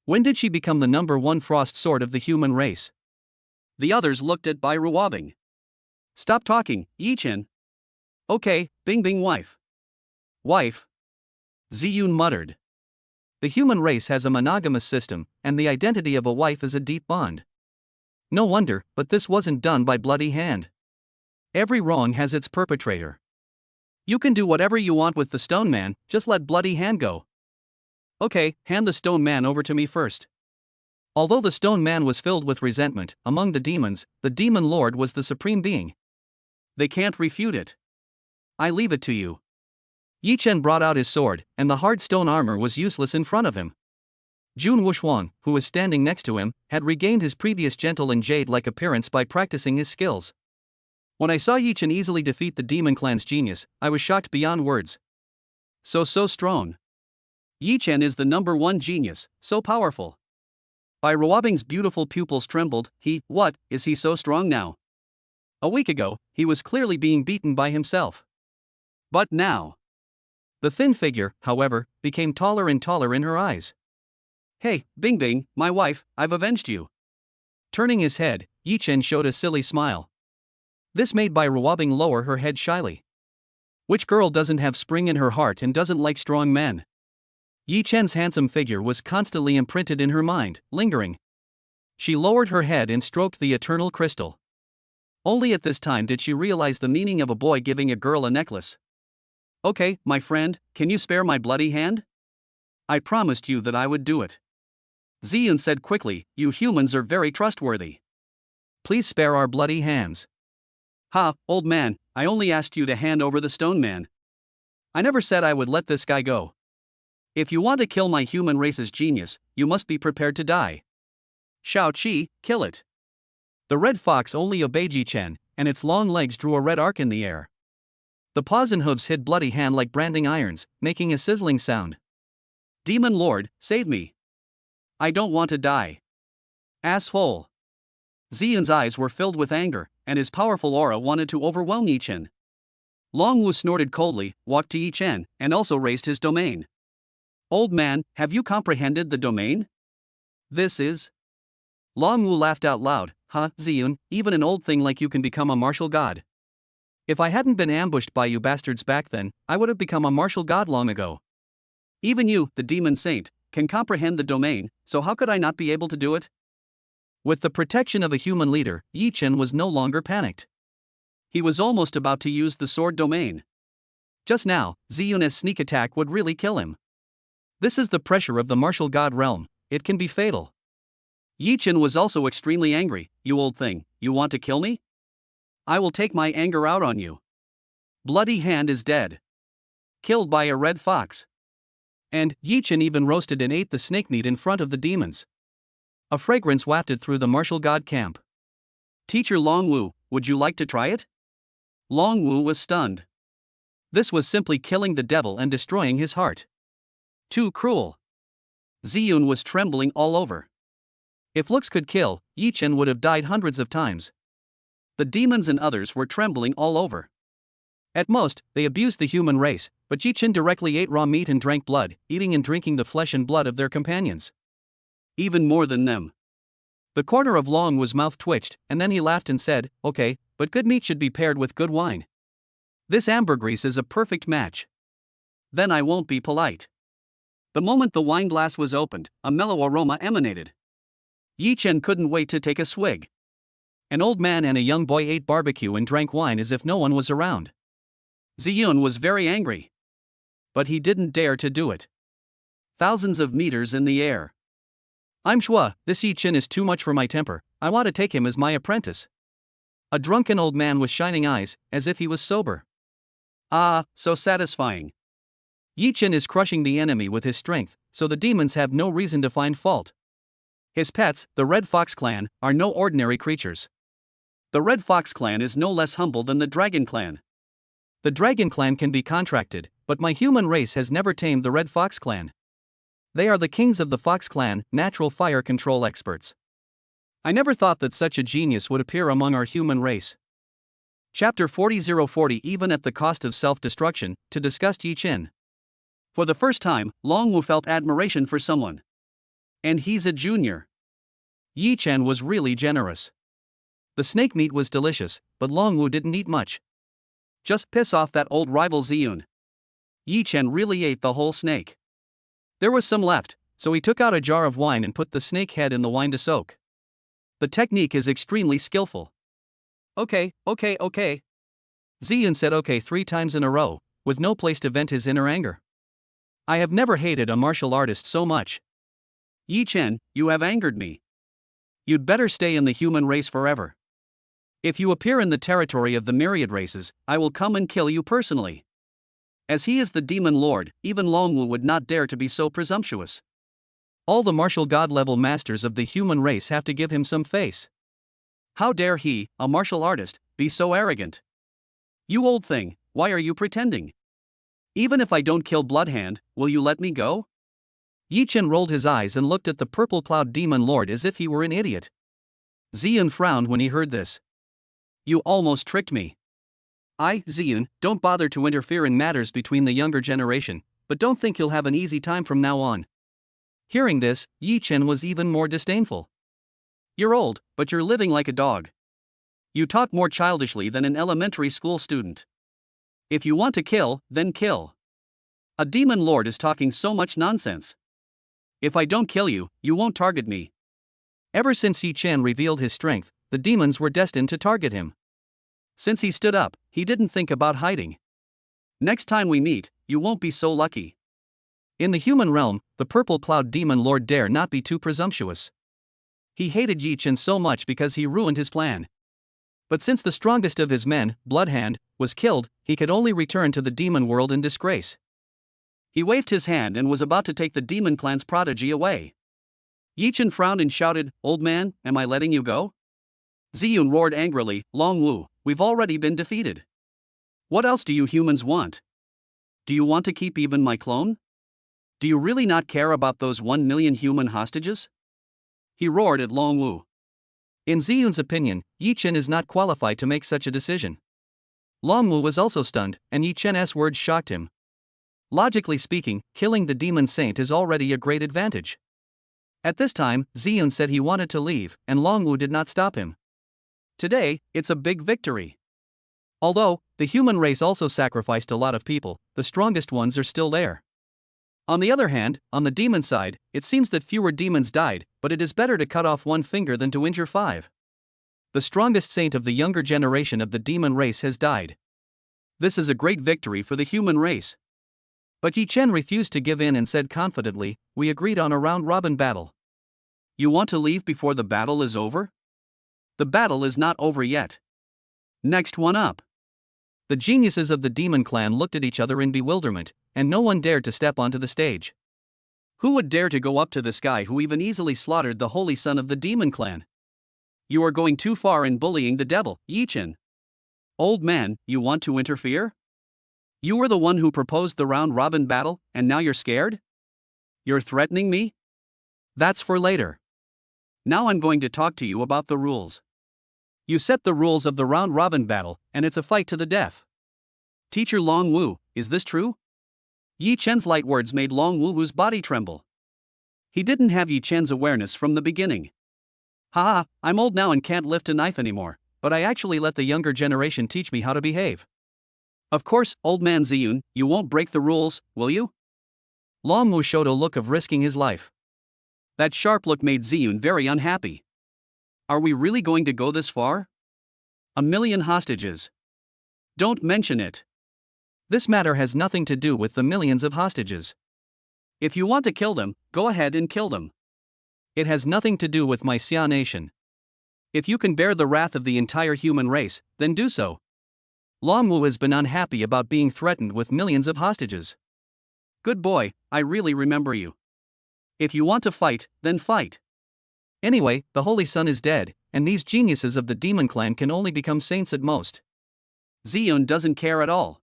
When did she become the #1 frost sword of the human race? The others looked at Bai Ruobing. Stop talking, Yi Chen. Okay, Bingbing wife. Wife? Ziyun muttered. The human race has a monogamous system, and the identity of a wife is a deep bond. No wonder, but this wasn't done by Bloody Hand. Every wrong has its perpetrator. You can do whatever you want with the stone man, just let Bloody Hand go. Okay, hand the stone man over to me first. Although the stone man was filled with resentment, among the demons, the demon lord was the supreme being. They can't refute it. I leave it to you. Yi Chen brought out his sword, and the hard stone armor was useless in front of him. Jun Wuxuan, who was standing next to him, had regained his previous gentle and jade-like appearance by practicing his skills. When I saw Yi Chen easily defeat the demon clan's genius, I was shocked beyond words. So strong. Yi Chen is the #1 genius, so powerful. Bai Ruobing's beautiful pupils trembled. What, is he so strong now? A week ago, he was clearly being beaten by himself. But now. The thin figure, however, became taller and taller in her eyes. Hey, Bingbing, my wife, I've avenged you. Turning his head, Yi Chen showed a silly smile. This made Bai Ruobing lower her head shyly. Which girl doesn't have spring in her heart and doesn't like strong men? Yi Chen's handsome figure was constantly imprinted in her mind, lingering. She lowered her head and stroked the eternal crystal. Only at this time did she realize the meaning of a boy giving a girl a necklace. Okay, my friend, can you spare my bloody hand? I promised you that I would do it. Ziyun said quickly, you humans are very trustworthy. Please spare our bloody hands. Ha, old man, I only asked you to hand over the stone man. I never said I would let this guy go. If you want to kill my human race's genius, you must be prepared to die. Shao-Chi, kill it. The red fox only obeyed Yi Chen, and its long legs drew a red arc in the air. The paws and hooves hit Bloody Hand like branding irons, making a sizzling sound. Demon Lord, save me. I don't want to die. Asshole. Ziyun's eyes were filled with anger, and his powerful aura wanted to overwhelm Yi Chen. Long Wu snorted coldly, walked to Yi Chen, and also raised his domain. Old man, have you comprehended the domain? This is... Long Wu laughed out loud. Ziyun, even an old thing like you can become a martial god. If I hadn't been ambushed by you bastards back then, I would have become a martial god long ago. Even you, the demon saint, can comprehend the domain, so how could I not be able to do it? With the protection of a human leader, Yi Chen was no longer panicked. He was almost about to use the sword domain. Just now, Ziyun's sneak attack would really kill him. This is the pressure of the martial god realm, it can be fatal. Yi Chen was also extremely angry. You old thing, you want to kill me? I will take my anger out on you. Bloody Hand is dead. Killed by a red fox. And Yi Chen even roasted and ate the snake meat in front of the demons. A fragrance wafted through the martial god camp. Teacher Long Wu, would you like to try it? Long Wu was stunned. This was simply killing the devil and destroying his heart. Too cruel. Ziyun was trembling all over. If looks could kill, Yi Chen would have died hundreds of times. The demons and others were trembling all over. At most, they abused the human race, but Yi Chen directly ate raw meat and drank blood, eating and drinking the flesh and blood of their companions. Even more than them. The corner of Long Wu's mouth twitched, and then he laughed and said, okay, but good meat should be paired with good wine. This ambergris is a perfect match. Then I won't be polite. The moment the wine glass was opened, a mellow aroma emanated. Yi Chen couldn't wait to take a swig. An old man and a young boy ate barbecue and drank wine as if no one was around. Ziyun was very angry. But he didn't dare to do it. Thousands of meters in the air. I'm Shua, this Yi Chen is too much for my temper, I want to take him as my apprentice. A drunken old man with shining eyes, as if he was sober. Ah, so satisfying. Yi Chen is crushing the enemy with his strength, so the demons have no reason to find fault. His pets, the Red Fox clan, are no ordinary creatures. The Red Fox clan is no less humble than the Dragon clan. The Dragon clan can be contracted, but my human race has never tamed the Red Fox clan. They are the kings of the Fox clan, natural fire control experts. I never thought that such a genius would appear among our human race. Chapter 40:40 Even at the cost of self-destruction, to disgust Yi Chen. For the first time, Long Wu felt admiration for someone. And he's a junior. Yi Chen was really generous. The snake meat was delicious, but Long Wu didn't eat much. Just piss off that old rival Ziyun. Yi Chen really ate the whole snake. There was some left, so he took out a jar of wine and put the snake head in the wine to soak. The technique is extremely skillful. Okay. Ziyun said okay 3 times in a row, with no place to vent his inner anger. I have never hated a martial artist so much. Yi Chen, you have angered me. You'd better stay in the human race forever. If you appear in the territory of the myriad races, I will come and kill you personally. As he is the demon lord, even Long Wu would not dare to be so presumptuous. All the martial god-level masters of the human race have to give him some face. How dare he, a martial artist, be so arrogant? You old thing, why are you pretending? Even if I don't kill Bloodhand, will you let me go? Yi Chen rolled his eyes and looked at the purple cloud demon lord as if he were an idiot. Ziyun frowned when he heard this. You almost tricked me. Ziyun, don't bother to interfere in matters between the younger generation, but don't think you'll have an easy time from now on. Hearing this, Yi Chen was even more disdainful. You're old, but you're living like a dog. You talk more childishly than an elementary school student. If you want to kill, then kill. A demon lord is talking so much nonsense. If I don't kill you, you won't target me. Ever since Yi Chen revealed his strength, the demons were destined to target him. Since he stood up, he didn't think about hiding. Next time we meet, you won't be so lucky. In the human realm, the purple cloud demon lord dare not be too presumptuous. He hated Yi Chen so much because he ruined his plan. But since the strongest of his men, Bloodhand, was killed, he could only return to the demon world in disgrace. He waved his hand and was about to take the demon clan's prodigy away. Yi Chen frowned and shouted, Old man, am I letting you go? Ziyun roared angrily, Long Wu, we've already been defeated. What else do you humans want? Do you want to keep even my clone? Do you really not care about those 1 million human hostages? He roared at Long Wu. In Ziyun's opinion, Yi Chen is not qualified to make such a decision. Long Wu was also stunned, and Yi Chen's words shocked him. Logically speaking, killing the demon saint is already a great advantage. At this time, Ziyun said he wanted to leave, and Long Wu did not stop him. Today, it's a big victory. Although, the human race also sacrificed a lot of people, the strongest ones are still there. On the other hand, on the demon side, it seems that fewer demons died, but it is better to cut off 1 finger than to injure 5. The strongest saint of the younger generation of the demon race has died. This is a great victory for the human race. But Yi Chen refused to give in and said confidently, we agreed on a round-robin battle. You want to leave before the battle is over? The battle is not over yet. Next one up. The geniuses of the demon clan looked at each other in bewilderment, and no one dared to step onto the stage. Who would dare to go up to this guy who even easily slaughtered the holy son of the demon clan? You are going too far in bullying the devil, Yi Chen. Old man, you want to interfere? You were the one who proposed the round-robin battle, and now you're scared? You're threatening me? That's for later. Now I'm going to talk to you about the rules. You set the rules of the round-robin battle, and it's a fight to the death. Teacher Long Wu, is this true? Yi Chen's light words made Long Wu's body tremble. He didn't have Yi Chen's awareness from the beginning. Haha, I'm old now and can't lift a knife anymore, but I actually let the younger generation teach me how to behave. Of course, old man Ziyun, you won't break the rules, will you? Long Mu showed a look of risking his life. That sharp look made Ziyun very unhappy. Are we really going to go this far? 1,000,000 hostages. Don't mention it. This matter has nothing to do with the millions of hostages. If you want to kill them, go ahead and kill them. It has nothing to do with my Xia nation. If you can bear the wrath of the entire human race, then do so. Long Wu has been unhappy about being threatened with millions of hostages. Good boy, I really remember you. If you want to fight, then fight. Anyway, the Holy Sun is dead, and these geniuses of the Demon Clan can only become saints at most. Ziyun doesn't care at all.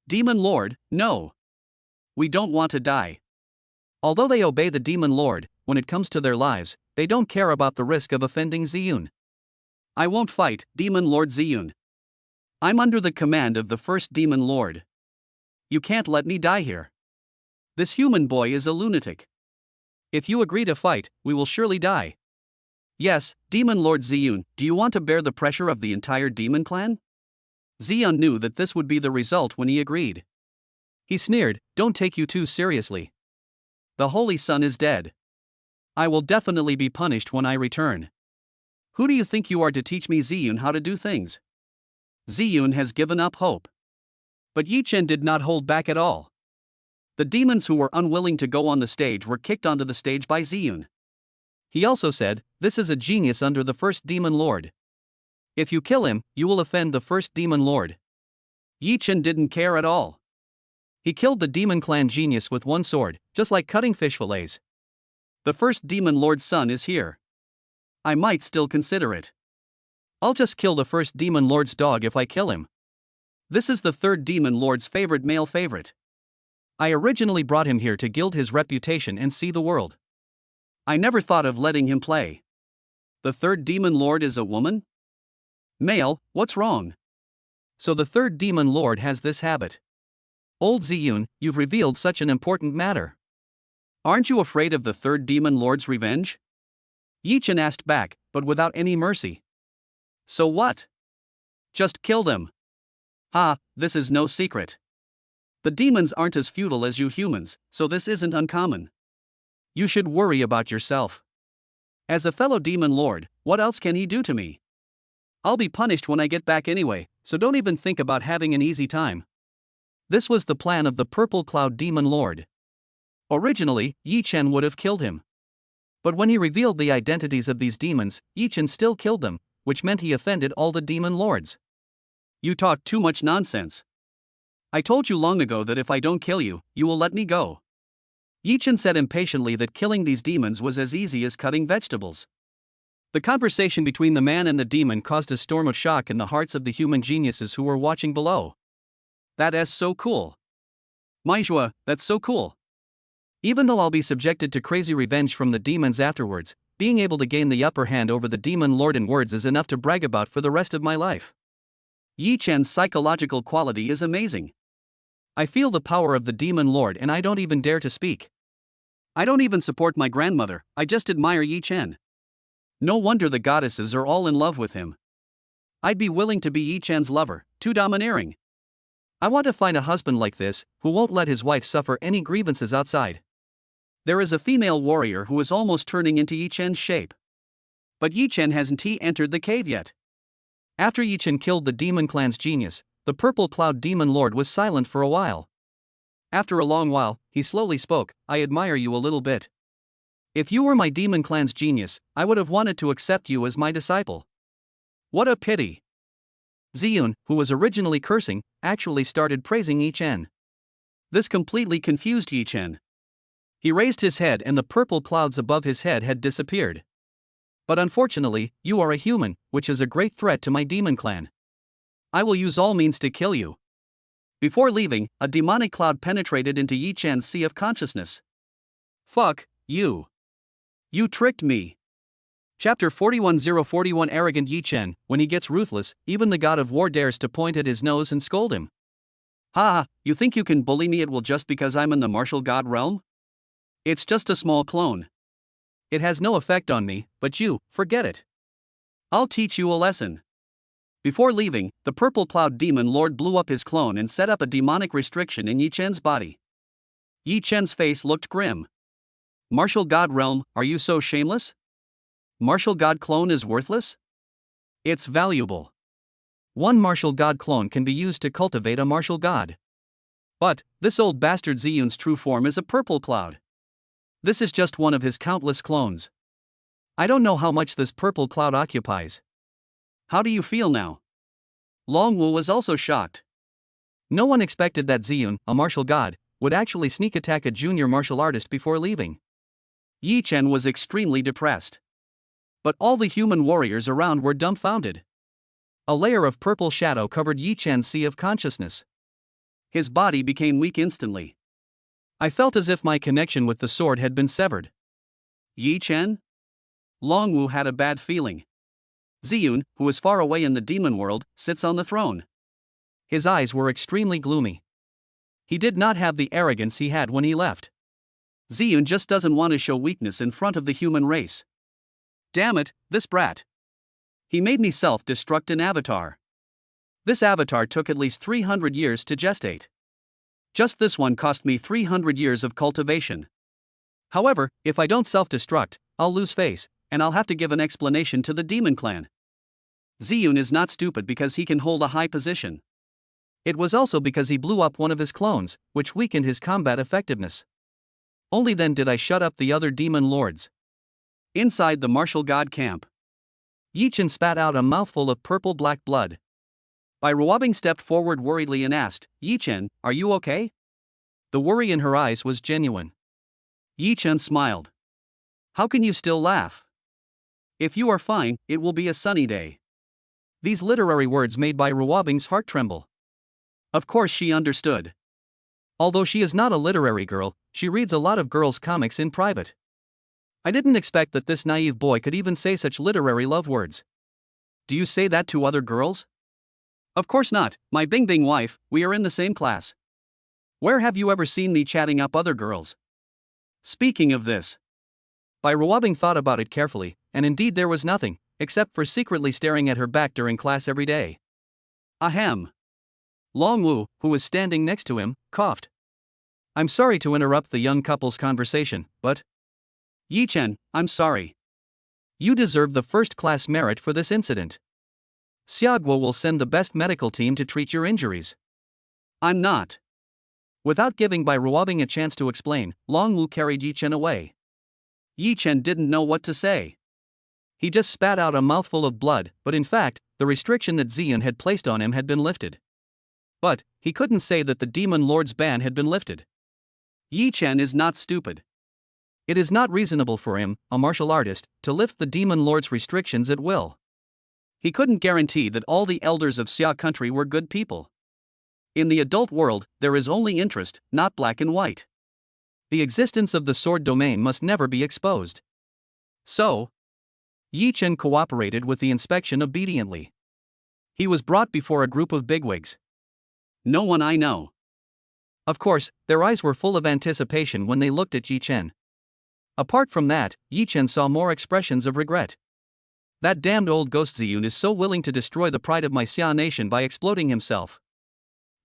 Demon Lord, no. We don't want to die. Although they obey the Demon Lord, when it comes to their lives, they don't care about the risk of offending Ziyun. I won't fight, Demon Lord Ziyun. I'm under the command of the first Demon Lord. You can't let me die here. This human boy is a lunatic. If you agree to fight, we will surely die. Yes, Demon Lord Ziyun, do you want to bear the pressure of the entire Demon Clan? Ziyun knew that this would be the result when he agreed. He sneered, don't take you too seriously. The Holy Sun is dead. I will definitely be punished when I return. Who do you think you are to teach me Ziyun how to do things? Ziyun has given up hope. But Yi Chen did not hold back at all. The demons who were unwilling to go on the stage were kicked onto the stage by Ziyun. He also said, this is a genius under the first Demon Lord. If you kill him, you will offend the first Demon Lord. Yi Chen didn't care at all. He killed the Demon Clan genius with one sword, just like cutting fish fillets. The first Demon Lord's son is here. I might still consider it. I'll just kill the first Demon Lord's dog if I kill him. This is the third Demon Lord's favorite male favorite. I originally brought him here to gild his reputation and see the world. I never thought of letting him play. The third Demon Lord is a woman? Male, what's wrong? So the third Demon Lord has this habit. Old Ziyun, you've revealed such an important matter. Aren't you afraid of the third Demon Lord's revenge? Yi Chen asked back, but without any mercy. So what? Just kill them. Ha, this is no secret. The demons aren't as futile as you humans, so this isn't uncommon. You should worry about yourself. As a fellow Demon Lord, what else can he do to me? I'll be punished when I get back anyway, so don't even think about having an easy time. This was the plan of the Purple Cloud Demon Lord. Originally, Yi Chen would have killed him. But when he revealed the identities of these demons, Yi Chen still killed them, which meant he offended all the Demon Lords. You talk too much nonsense. I told you long ago that if I don't kill you, you will let me go. Yi Chen said impatiently that killing these demons was as easy as cutting vegetables. The conversation between the man and the demon caused a storm of shock in the hearts of the human geniuses who were watching below. That's so cool. Maizhua, that's so cool. Even though I'll be subjected to crazy revenge from the demons afterwards, being able to gain the upper hand over the Demon Lord in words is enough to brag about for the rest of my life. Yi Chen's psychological quality is amazing. I feel the power of the Demon Lord and I don't even dare to speak. I don't even support my grandmother, I just admire Yi Chen. No wonder the goddesses are all in love with him. I'd be willing to be Yi Chen's lover, too domineering. I want to find a husband like this, who won't let his wife suffer any grievances outside. There is a female warrior who is almost turning into Yi Chen's shape. But Yi Chen hasn't entered the cave yet. After Yi Chen killed the Demon Clan's genius, the Purple Cloud Demon Lord was silent for a while. After a long while, he slowly spoke, I admire you a little bit. If you were my Demon Clan's genius, I would have wanted to accept you as my disciple. What a pity. Ziyun, who was originally cursing, actually started praising Yi Chen. This completely confused Yi Chen. He raised his head and the purple clouds above his head had disappeared. But unfortunately, you are a human, which is a great threat to my demon clan. I will use all means to kill you. Before leaving, a demonic cloud penetrated into Yi Chen's sea of consciousness. Fuck you. You tricked me. Chapter 41041 Arrogant Yi Chen, when he gets ruthless, even the god of war dares to point at his nose and scold him. Ha, you think you can bully me at will just because I'm in the martial god realm? It's just a small clone. It has no effect on me, but you, forget it. I'll teach you a lesson. Before leaving, the purple cloud demon lord blew up his clone and set up a demonic restriction in Yi Chen's body. Yi Chen's face looked grim. Martial God Realm, are you so shameless? Martial God clone is worthless? It's valuable. One martial God clone can be used to cultivate a martial god. But, this old bastard Ziyun's true form is a purple cloud. This is just one of his countless clones. I don't know how much this purple cloud occupies. How do you feel now? Longwu was also shocked. No one expected that Ziyun, a martial god, would actually sneak attack a junior martial artist before leaving. Yi Chen was extremely depressed. But all the human warriors around were dumbfounded. A layer of purple shadow covered Yi Chen's sea of consciousness. His body became weak instantly. I felt as if my connection with the sword had been severed. Yi Chen? Longwu had a bad feeling. Ziyun, who is far away in the demon world, sits on the throne. His eyes were extremely gloomy. He did not have the arrogance he had when he left. Ziyun just doesn't want to show weakness in front of the human race. Damn it, this brat. He made me self-destruct an avatar. This avatar took at least 300 years to gestate. Just this one cost me 300 years of cultivation. However, if I don't self-destruct, I'll lose face, and I'll have to give an explanation to the demon clan. Ziyun is not stupid because he can hold a high position. It was also because he blew up one of his clones, which weakened his combat effectiveness. Only then did I shut up the other demon lords. Inside the martial god camp, Yi Chen spat out a mouthful of purple-black blood. Ruobing stepped forward worriedly and asked, Yi Chen, are you okay? The worry in her eyes was genuine. Yi Chen smiled. How can you still laugh? If you are fine, it will be a sunny day. These literary words made Ruobing's heart tremble. Of course she understood. Although she is not a literary girl, she reads a lot of girls' comics in private. I didn't expect that this naive boy could even say such literary love words. Do you say that to other girls? Of course not, my Bing Bing wife, we are in the same class. Where have you ever seen me chatting up other girls? Speaking of this. Ruobing thought about it carefully, and indeed there was nothing, except for secretly staring at her back during class every day. Ahem. Longwu, who was standing next to him, coughed. I'm sorry to interrupt the young couple's conversation, but... Yi Chen, I'm sorry. You deserve the first-class merit for this incident. Xiaoguo will send the best medical team to treat your injuries. I'm not. Without giving Ruobing a chance to explain, Longwu carried Yi Chen away. Yi Chen didn't know what to say. He just spat out a mouthful of blood, but in fact, the restriction that Ziyun had placed on him had been lifted. But, he couldn't say that the demon lord's ban had been lifted. Yi Chen is not stupid. It is not reasonable for him, a martial artist, to lift the demon lord's restrictions at will. He couldn't guarantee that all the elders of Xia country were good people. In the adult world, there is only interest, not black and white. The existence of the sword domain must never be exposed. So, Yi Chen cooperated with the inspection obediently. He was brought before a group of bigwigs. No one I know. Of course, their eyes were full of anticipation when they looked at Yi Chen. Apart from that, Yi Chen saw more expressions of regret. That damned old ghost Ziyun is so willing to destroy the pride of my Xia nation by exploding himself.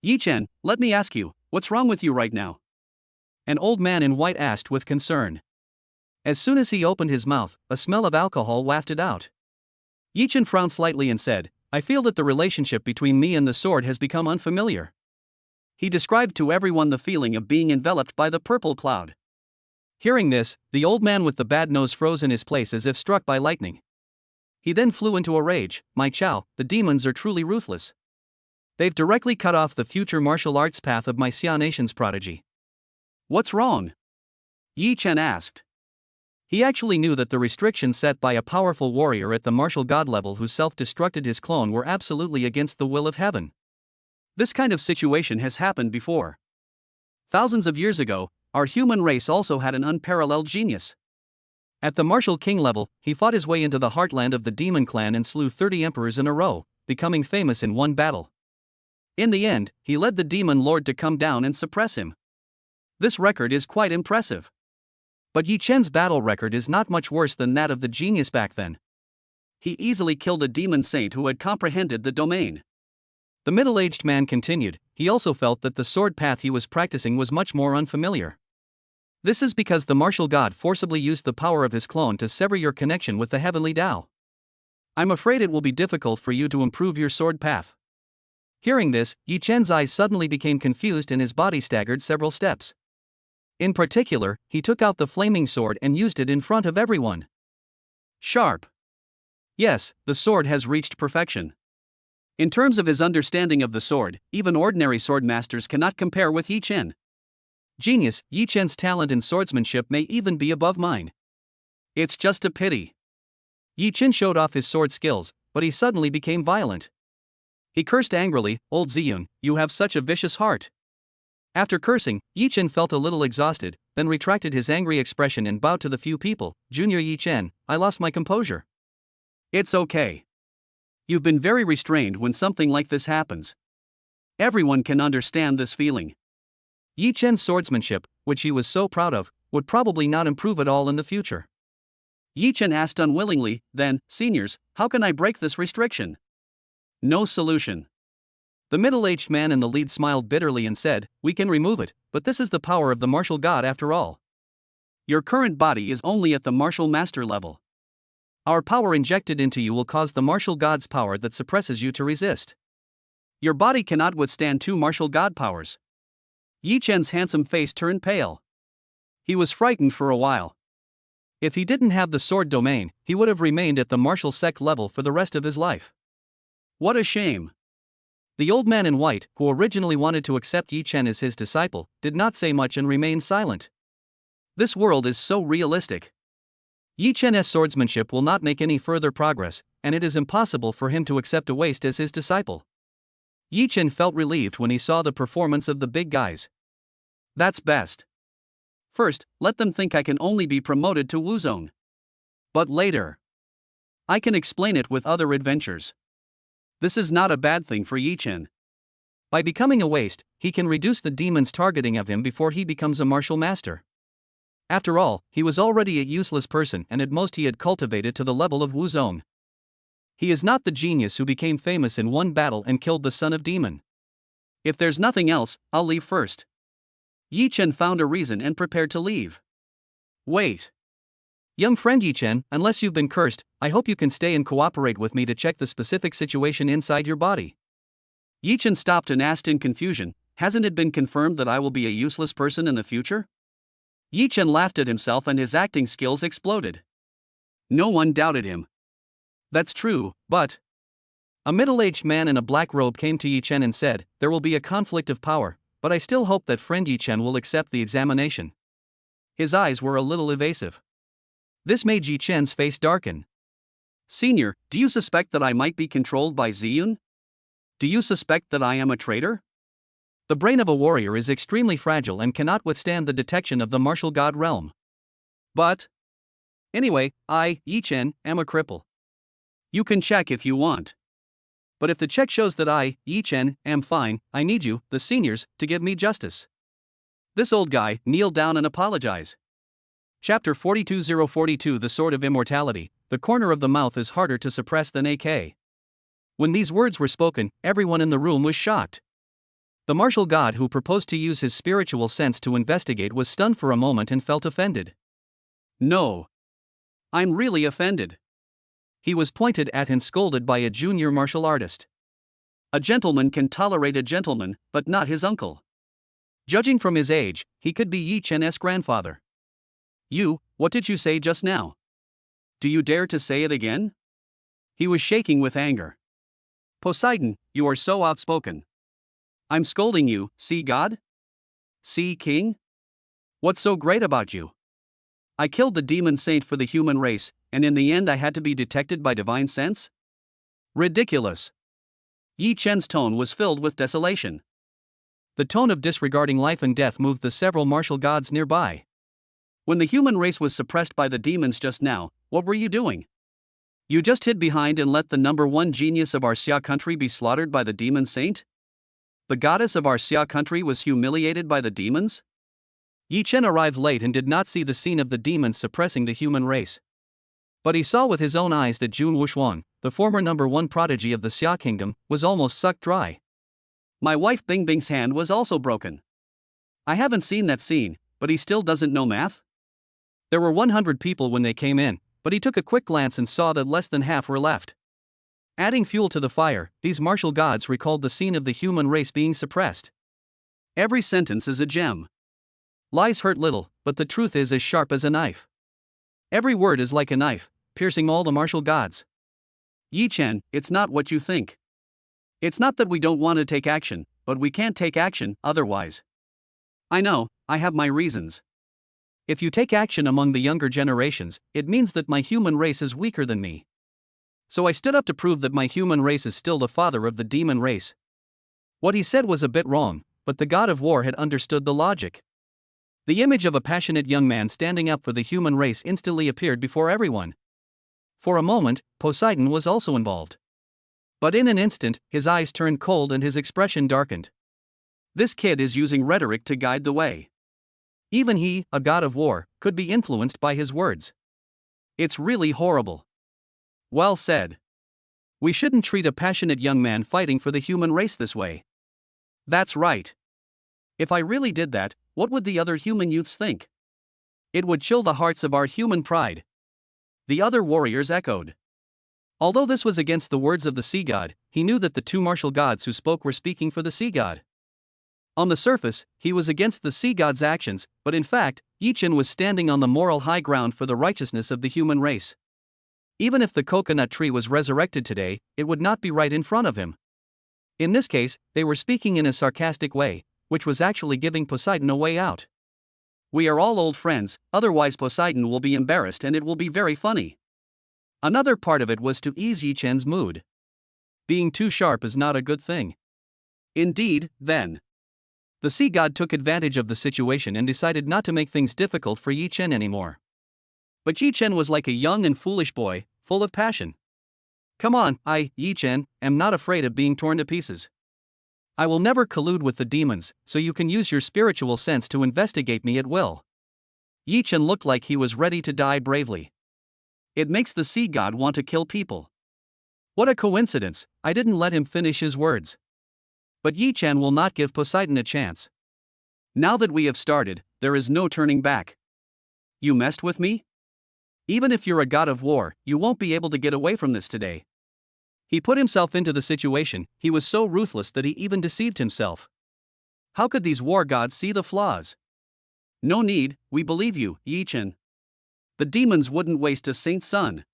Yi Chen, let me ask you, what's wrong with you right now? An old man in white asked with concern. As soon as he opened his mouth, a smell of alcohol wafted out. Yi Chen frowned slightly and said, I feel that the relationship between me and the sword has become unfamiliar. He described to everyone the feeling of being enveloped by the purple cloud. Hearing this, the old man with the bad nose froze in his place as if struck by lightning. He then flew into a rage. My Chao, the demons are truly ruthless. They've directly cut off the future martial arts path of my Xia nation's prodigy. What's wrong? Yi Chen asked. He actually knew that the restrictions set by a powerful warrior at the martial god level who self-destructed his clone were absolutely against the will of heaven. This kind of situation has happened before. Thousands of years ago, our human race also had an unparalleled genius. At the martial king level, he fought his way into the heartland of the demon clan and slew 30 emperors in a row, becoming famous in one battle. In the end, he led the demon lord to come down and suppress him. This record is quite impressive. But Yi Chen's battle record is not much worse than that of the genius back then. he easily killed a demon saint who had comprehended the domain. The middle-aged man continued, he also felt that the sword path he was practicing was much more unfamiliar. This is because the martial god forcibly used the power of his clone to sever your connection with the heavenly Tao. I'm afraid it will be difficult for you to improve your sword path. Hearing this, Yi Chen's eyes suddenly became confused and his body staggered several steps. In particular, he took out the flaming sword and used it in front of everyone. Sharp. Yes, the sword has reached perfection. In terms of his understanding of the sword, even ordinary sword masters cannot compare with Yi Chen. Genius, Yi Chen's talent in swordsmanship may even be above mine. It's just a pity. Yi Chen showed off his sword skills, but he suddenly became violent. He cursed angrily, "Old Ziyun, you have such a vicious heart." After cursing, Yi Chen felt a little exhausted, then retracted his angry expression and bowed to the few people. "Junior Yi Chen, I lost my composure." "It's okay. You've been very restrained when something like this happens. Everyone can understand this feeling." Yi Chen's swordsmanship, which he was so proud of, would probably not improve at all in the future. Yi Chen asked unwillingly, "Then, seniors, how can I break this restriction?" "No solution." The middle-aged man in the lead smiled bitterly and said, "We can remove it, but this is the power of the martial god after all. Your current body is only at the martial master level. Our power injected into you will cause the martial god's power that suppresses you to resist. Your body cannot withstand two martial god powers." Yi Chen's handsome face turned pale. He was frightened for a while. If he didn't have the sword domain, he would have remained at the martial sect level for the rest of his life. What a shame. The old man in white, who originally wanted to accept Yi Chen as his disciple, did not say much and remained silent. This world is so realistic. Yi Chen's swordsmanship will not make any further progress, and it is impossible for him to accept a waste as his disciple. Yi Chen felt relieved when he saw the performance of the big guys. That's best. First, let them think I can only be promoted to Wuzong. But later, I can explain it with other adventures. This is not a bad thing for Yi Chen. By becoming a waste, he can reduce the demons targeting of him before he becomes a martial master. After all, he was already a useless person and at most he had cultivated to the level of Wuzong. He is not the genius who became famous in one battle and killed the son of demon. If there's nothing else, I'll leave first. Yi Chen found a reason and prepared to leave. Wait. Young friend Yi Chen, unless you've been cursed, I hope you can stay and cooperate with me to check the specific situation inside your body. Yi Chen stopped and asked in confusion, hasn't it been confirmed that I will be a useless person in the future? Yi Chen laughed at himself and his acting skills exploded. No one doubted him. That's true, but... A middle-aged man in a black robe came to Yi Chen and said, there will be a conflict of power, but I still hope that friend Yi Chen will accept the examination. His eyes were a little evasive. This made Yi Chen's face darken. Senior, do you suspect that I might be controlled by Ziyun? Do you suspect that I am a traitor? The brain of a warrior is extremely fragile and cannot withstand the detection of the martial god realm. But... Anyway, I, Yi Chen, am a cripple. You can check if you want. But if the check shows that I, Yi Chen, am fine, I need you, the seniors, to give me justice. This old guy, kneel down and apologize. Chapter 42042 The Sword of Immortality. The corner of the mouth is harder to suppress than AK. When these words were spoken, everyone in the room was shocked. The martial god who proposed to use his spiritual sense to investigate was stunned for a moment and felt offended. No. I'm really offended. He was pointed at and scolded by a junior martial artist. A gentleman can tolerate a gentleman, but not his uncle. Judging from his age, he could be Yi Chen's grandfather. You, what did you say just now? Do you dare to say it again? He was shaking with anger. Poseidon, you are so outspoken. I'm scolding you, sea god? Sea king? What's so great about you? I killed the demon saint for the human race, and in the end I had to be detected by divine sense? Ridiculous. Yi Chen's tone was filled with desolation. The tone of disregarding life and death moved the several martial gods nearby. When the human race was suppressed by the demons just now, what were you doing? You just hid behind and let the number one genius of our Xia country be slaughtered by the demon saint? The goddess of our Xia country was humiliated by the demons? Yi Chen arrived late and did not see the scene of the demons suppressing the human race. But he saw with his own eyes that Jun Wuxuan, the former #1 prodigy of the Xia kingdom, was almost sucked dry. My wife Bing Bing's hand was also broken. I haven't seen that scene, but he still doesn't know math? There were 100 people when they came in, but he took a quick glance and saw that less than half were left. Adding fuel to the fire, these martial gods recalled the scene of the human race being suppressed. Every sentence is a gem. Lies hurt little, but the truth is as sharp as a knife. Every word is like a knife, piercing all the martial gods. Yi Chen, it's not what you think. It's not that we don't want to take action, but we can't take action otherwise. I know, I have my reasons. If you take action among the younger generations, it means that my human race is weaker than me. So I stood up to prove that my human race is still the father of the demon race. What he said was a bit wrong, but the god of war had understood the logic. The image of a passionate young man standing up for the human race instantly appeared before everyone. For a moment, Poseidon was also involved. But in an instant, his eyes turned cold and his expression darkened. This kid is using rhetoric to guide the way. Even he, a god of war, could be influenced by his words. It's really horrible. Well said. We shouldn't treat a passionate young man fighting for the human race this way. That's right. If I really did that, what would the other human youths think? It would chill the hearts of our human pride. The other warriors echoed. Although this was against the words of the sea god, he knew that the two martial gods who spoke were speaking for the sea god. On the surface, he was against the sea god's actions, but in fact, Yi Chen was standing on the moral high ground for the righteousness of the human race. Even if the coconut tree was resurrected today, it would not be right in front of him. In this case, they were speaking in a sarcastic way, which was actually giving Poseidon a way out. We are all old friends, otherwise Poseidon will be embarrassed and it will be very funny. Another part of it was to ease Yi Chen's mood. Being too sharp is not a good thing. Indeed, then. The sea god took advantage of the situation and decided not to make things difficult for Yi Chen anymore. But Yi Chen was like a young and foolish boy, full of passion. Come on, Yi Chen, am not afraid of being torn to pieces. I will never collude with the demons, so you can use your spiritual sense to investigate me at will. Yi Chen looked like he was ready to die bravely. It makes the sea god want to kill people. What a coincidence, I didn't let him finish his words. But Yi Chen will not give Poseidon a chance. Now that we have started, there is no turning back. You messed with me? Even if you're a god of war, you won't be able to get away from this today. He put himself into the situation, he was so ruthless that he even deceived himself. How could these war gods see the flaws? No need, we believe you, Yi Chen. The demons wouldn't waste a saint's son.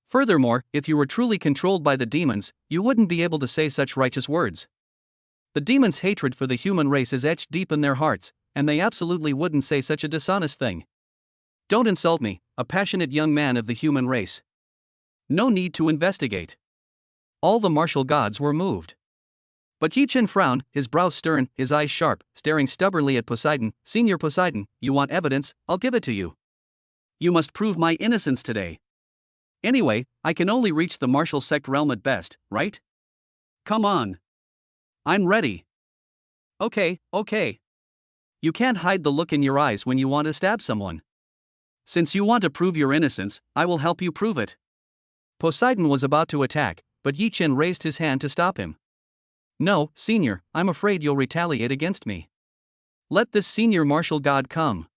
Furthermore, if you were truly controlled by the demons, you wouldn't be able to say such righteous words. The demons' hatred for the human race is etched deep in their hearts, and they absolutely wouldn't say such a dishonest thing. Don't insult me, a passionate young man of the human race. No need to investigate. All the martial gods were moved. But Yi Chen frowned, his brows stern, his eyes sharp, staring stubbornly at Poseidon. Senior Poseidon, you want evidence, I'll give it to you. You must prove my innocence today. Anyway, I can only reach the martial sect realm at best, right? Come on. I'm ready. Okay. You can't hide the look in your eyes when you want to stab someone. Since you want to prove your innocence, I will help you prove it. Poseidon was about to attack, but Yi Chen raised his hand to stop him. No, senior, I'm afraid you'll retaliate against me. Let this senior martial god come.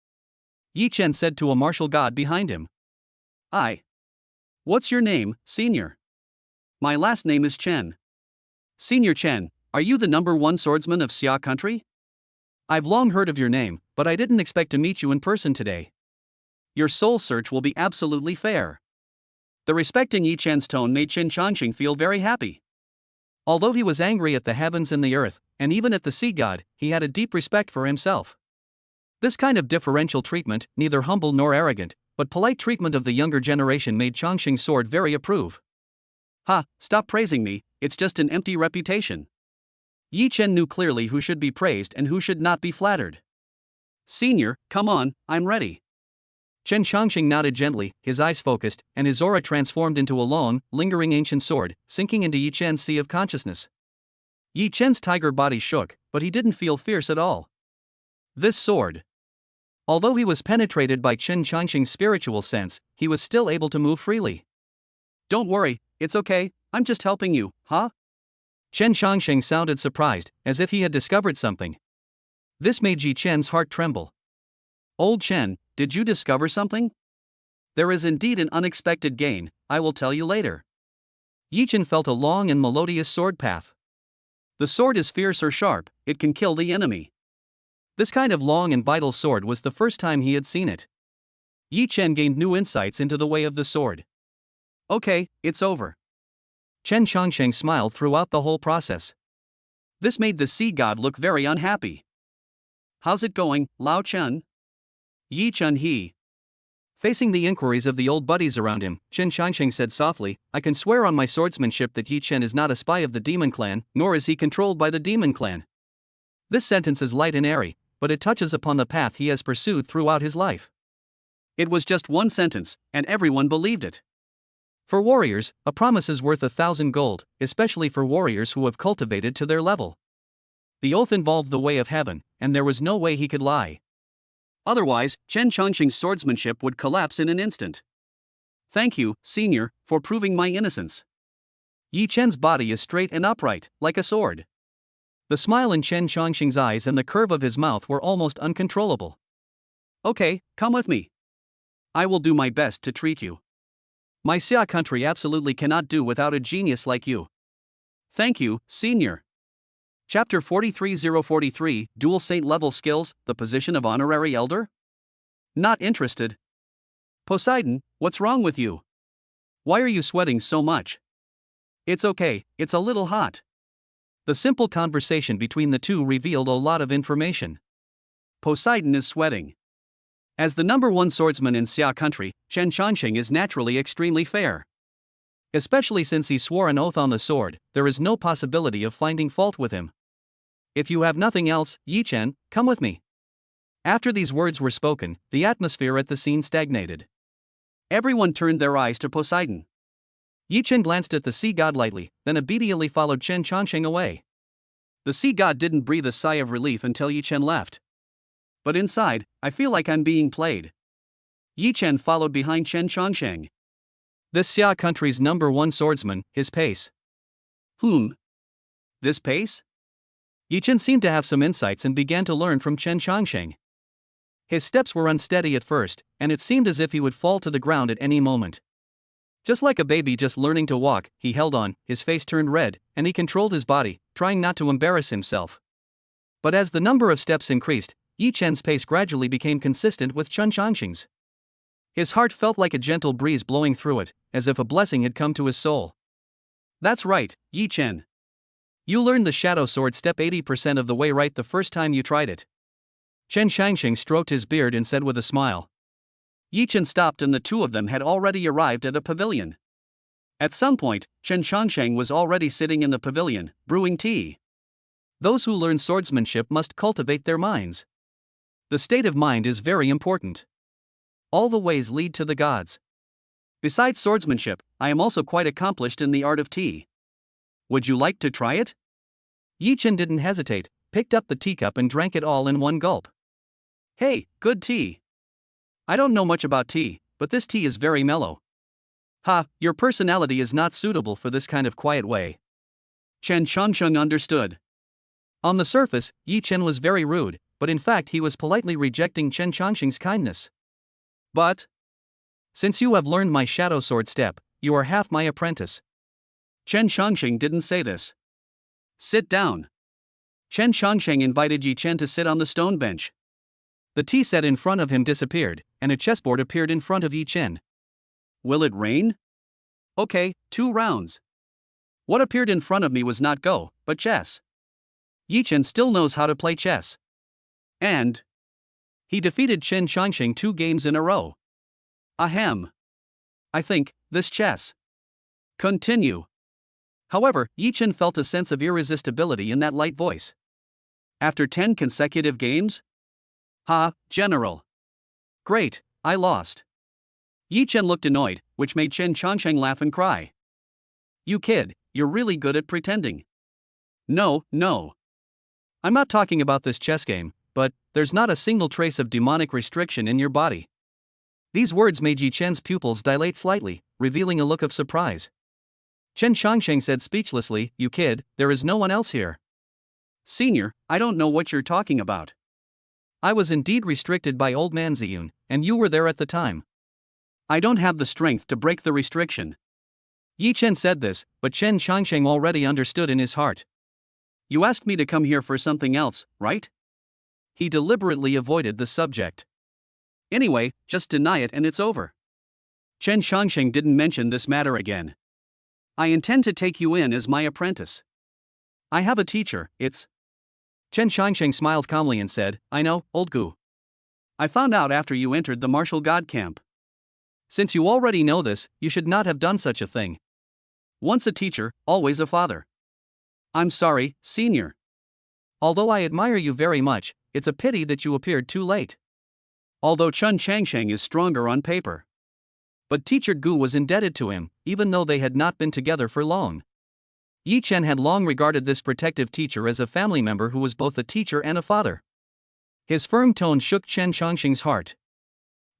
Yi Chen said to a martial god behind him. What's your name, senior? My last name is Chen. Senior Chen, are you the #1 swordsman of Xia country? I've long heard of your name, but I didn't expect to meet you in person today. Your soul search will be absolutely fair. The respect in Yi Chen's tone made Chen Changxing feel very happy. Although he was angry at the heavens and the earth, and even at the sea god, he had a deep respect for himself. This kind of differential treatment, neither humble nor arrogant, but polite treatment of the younger generation made Changxing's sword very approve. Stop praising me, it's just an empty reputation. Yi Chen knew clearly who should be praised and who should not be flattered. Senior, come on, I'm ready. Chen Changxing nodded gently, his eyes focused, and his aura transformed into a long, lingering ancient sword, sinking into Yi Chen's sea of consciousness. Yi Chen's tiger body shook, but he didn't feel fierce at all. This sword. Although he was penetrated by Chen Changxing's spiritual sense, he was still able to move freely. Don't worry, it's okay, I'm just helping you, huh? Chen Changxing sounded surprised, as if he had discovered something. This made Yi Chen's heart tremble. Old Chen, did you discover something? There is indeed an unexpected gain, I will tell you later. Yi Chen felt a long and melodious sword path. The sword is fierce or sharp, it can kill the enemy. This kind of long and vital sword was the first time he had seen it. Yi Chen gained new insights into the way of the sword. Okay, it's over. Chen Changsheng smiled throughout the whole process. This made the sea god look very unhappy. How's it going, Lao Chen? Yi Chen he. Facing the inquiries of the old buddies around him, Chen Changsheng said softly, I can swear on my swordsmanship that Yi Chen is not a spy of the demon clan, nor is he controlled by the demon clan. This sentence is light and airy, but it touches upon the path he has pursued throughout his life. It was just one sentence, and everyone believed it. For warriors, a promise is worth 1,000 gold, especially for warriors who have cultivated to their level. The oath involved the way of heaven, and there was no way he could lie. Otherwise, Chen Changxing's swordsmanship would collapse in an instant. Thank you, senior, for proving my innocence. Yi Chen's body is straight and upright, like a sword. The smile in Chen Changxing's eyes and the curve of his mouth were almost uncontrollable. Okay, come with me. I will do my best to treat you. My Xia country absolutely cannot do without a genius like you. Thank you, senior. Chapter 43043, Dual Saint Level Skills, the Position of Honorary Elder? Not interested. Poseidon, what's wrong with you? Why are you sweating so much? It's okay, it's a little hot. The simple conversation between the two revealed a lot of information. Poseidon is sweating. As the number one swordsman in Xia country, Chen Changxing is naturally extremely fair. Especially since he swore an oath on the sword, there is no possibility of finding fault with him. If you have nothing else, Yi Chen, come with me. After these words were spoken, the atmosphere at the scene stagnated. Everyone turned their eyes to Poseidon. Yi Chen glanced at the sea god lightly, then obediently followed Chen Changxing away. The sea god didn't breathe a sigh of relief until Yi Chen left. But inside, I feel like I'm being played. Yi Chen followed behind Chen Changxing. This Xia country's number one swordsman, his pace. This pace? Yi Chen seemed to have some insights and began to learn from Chen Changxing. His steps were unsteady at first, and it seemed as if he would fall to the ground at any moment. Just like a baby just learning to walk, he held on, his face turned red, and he controlled his body, trying not to embarrass himself. But as the number of steps increased, Yi Chen's pace gradually became consistent with Chen Changxing's. His heart felt like a gentle breeze blowing through it, as if a blessing had come to his soul. That's right, Yi Chen. You learned the Shadow Sword step 80% of the way right the first time you tried it. Chen Changxing stroked his beard and said with a smile. Yi Chen stopped and the two of them had already arrived at a pavilion. At some point, Chen Changxing was already sitting in the pavilion, brewing tea. Those who learn swordsmanship must cultivate their minds. The state of mind is very important. All the ways lead to the gods. Besides swordsmanship, I am also quite accomplished in the art of tea. Would you like to try it? Yi Chen didn't hesitate, picked up the teacup and drank it all in one gulp. Hey, good tea. I don't know much about tea, but this tea is very mellow. Ha, your personality is not suitable for this kind of quiet way. Chen Changxing understood. On the surface, Yi Chen was very rude, but in fact he was politely rejecting Chen Changxing's kindness. But since you have learned my Shadow Sword step, you are half my apprentice. Chen Changxing didn't say this. Sit down. Chen Changxing invited Yi Chen to sit on the stone bench. The tea set in front of him disappeared, and a chessboard appeared in front of Yi Chen. Will it rain? Okay, 2 rounds. What appeared in front of me was not Go, but chess. Yi Chen still knows how to play chess. And he defeated Chen Changxing 2 games in a row. Ahem. I think, this chess. Continue. However, Yi Chen felt a sense of irresistibility in that light voice. After 10 consecutive games? Ha, General. Great, I lost. Yi Chen looked annoyed, which made Chen Changxing laugh and cry. You kid, you're really good at pretending. No. I'm not talking about this chess game, but there's not a single trace of demonic restriction in your body." These words made Yi Chen's pupils dilate slightly, revealing a look of surprise. Chen Shangsheng said speechlessly, "You kid, there is no one else here." "Senior, I don't know what you're talking about. I was indeed restricted by old man Ziyun, and you were there at the time. I don't have the strength to break the restriction." Yi Chen said this, but Chen Shangsheng already understood in his heart. "You asked me to come here for something else, right?" He deliberately avoided the subject. "Anyway, just deny it and it's over." Chen Shangsheng didn't mention this matter again. "I intend to take you in as my apprentice. I have a teacher, it's..." Chen Shangsheng smiled calmly and said, "I know, old Gu. I found out after you entered the martial god camp. Since you already know this, you should not have done such a thing. Once a teacher, always a father." "I'm sorry, senior. Although I admire you very much, it's a pity that you appeared too late." Although Chen Shangsheng is stronger on paper, but teacher Gu was indebted to him, even though they had not been together for long. Yi Chen had long regarded this protective teacher as a family member who was both a teacher and a father. His firm tone shook Chen Shangsheng's heart.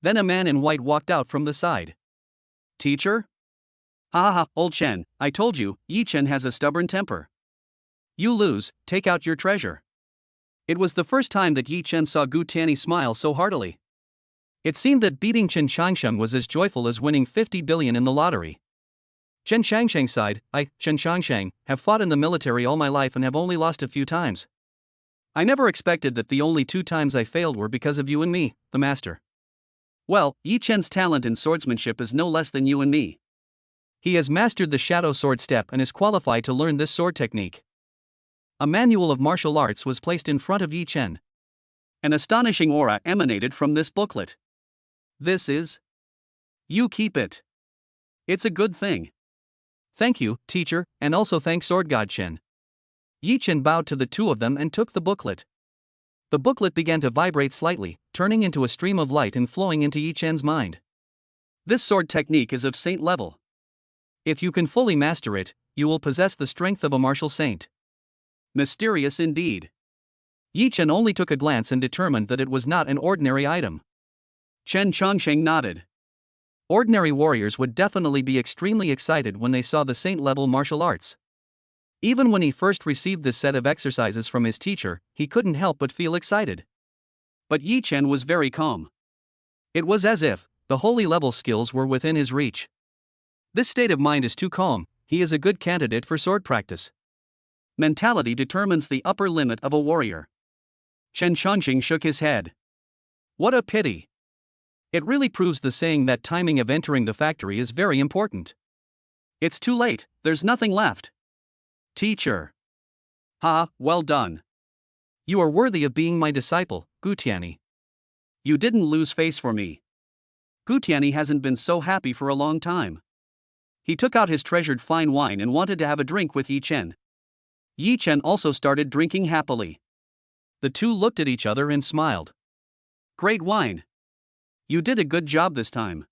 Then a man in white walked out from the side. "Teacher? Ha ha, old Chen, I told you, Yi Chen has a stubborn temper. You lose, take out your treasure." It was the first time that Yi Chen saw Gu Tianyi smile so heartily. It seemed that beating Chen Shangsheng was as joyful as winning 50 billion in the lottery. Chen Shangsheng sighed, "I, Chen Shangsheng, have fought in the military all my life and have only lost a few times. I never expected that the only 2 times I failed were because of you and me, the master." "Well, Yi Chen's talent in swordsmanship is no less than you and me. He has mastered the shadow sword step and is qualified to learn this sword technique." A manual of martial arts was placed in front of Yi Chen. An astonishing aura emanated from this booklet. "This is... You keep it. It's a good thing." "Thank you, teacher, and also thank Sword God Chen." Yi Chen bowed to the two of them and took the booklet. The booklet began to vibrate slightly, turning into a stream of light and flowing into Yi Chen's mind. "This sword technique is of saint level. If you can fully master it, you will possess the strength of a martial saint." Mysterious indeed. Yi Chen only took a glance and determined that it was not an ordinary item. Chen Chongsheng nodded. Ordinary warriors would definitely be extremely excited when they saw the saint-level martial arts. Even when he first received this set of exercises from his teacher, he couldn't help but feel excited. But Yi Chen was very calm. It was as if the holy level skills were within his reach. This state of mind is too calm, he is a good candidate for sword practice. Mentality determines the upper limit of a warrior. Chen Chongqing shook his head. What a pity. It really proves the saying that timing of entering the factory is very important. It's too late, there's nothing left. Teacher. Ha, well done. You are worthy of being my disciple, Gu Tianyi. You didn't lose face for me. Gu Tianyi hasn't been so happy for a long time. He took out his treasured fine wine and wanted to have a drink with Yi Chen. Yi Chen also started drinking happily. The two looked at each other and smiled. Great wine. You did a good job this time.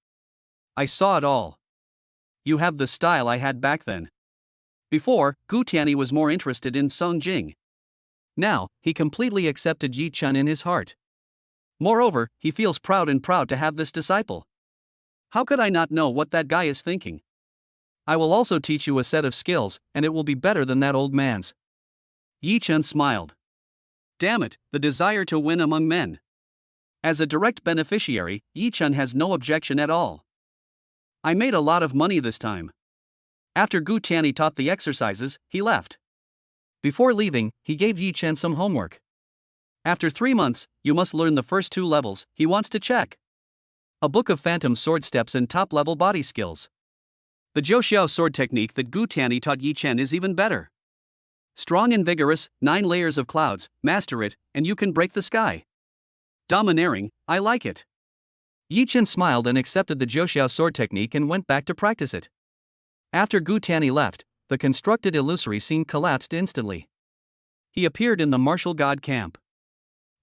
I saw it all. You have the style I had back then. Before, Gu Tianyi was more interested in Song Jing. Now, he completely accepted Yi Chen in his heart. Moreover, he feels proud to have this disciple. How could I not know what that guy is thinking? I will also teach you a set of skills, and it will be better than that old man's. Yi Chen smiled. Damn it, the desire to win among men. As a direct beneficiary, Yi Chen has no objection at all. I made a lot of money this time. After Gu Tianyi taught the exercises, he left. Before leaving, he gave Yi Chen some homework. After 3 months, you must learn the first 2 levels, he wants to check. A book of phantom sword steps and top-level body skills. The Zhouxiao sword technique that Gu Tianyi taught Yi Chen is even better. Strong and vigorous, 9 layers of clouds, master it, and you can break the sky. Domineering, I like it. Yi Chen smiled and accepted the Zhouxiao sword technique and went back to practice it. After Gu Tianyi left, the constructed illusory scene collapsed instantly. He appeared in the martial god camp.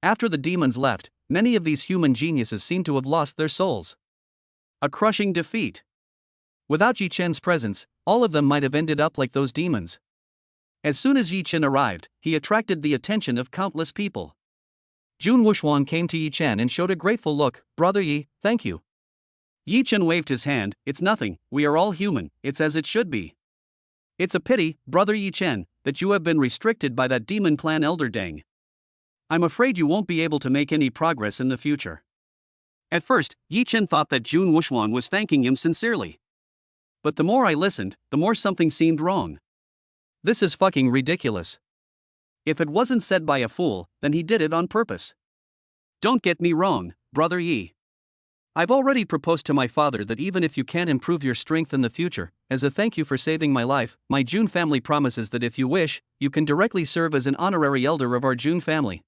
After the demons left, many of these human geniuses seemed to have lost their souls. A crushing defeat. Without Yi Chen's presence, all of them might have ended up like those demons. As soon as Yi Chen arrived, he attracted the attention of countless people. Jun Wuxuan came to Yi Chen and showed a grateful look. Brother Yi, thank you. Yi Chen waved his hand. It's nothing, we are all human, it's as it should be. It's a pity, Brother Yi Chen, that you have been restricted by that demon clan elder Deng. I'm afraid you won't be able to make any progress in the future. At first, Yi Chen thought that Jun Wuxuan was thanking him sincerely. But the more I listened, the more something seemed wrong. This is fucking ridiculous. If it wasn't said by a fool, then he did it on purpose. Don't get me wrong, Brother Yi. I've already proposed to my father that even if you can't improve your strength in the future, as a thank you for saving my life, my Jun family promises that if you wish, you can directly serve as an honorary elder of our Jun family.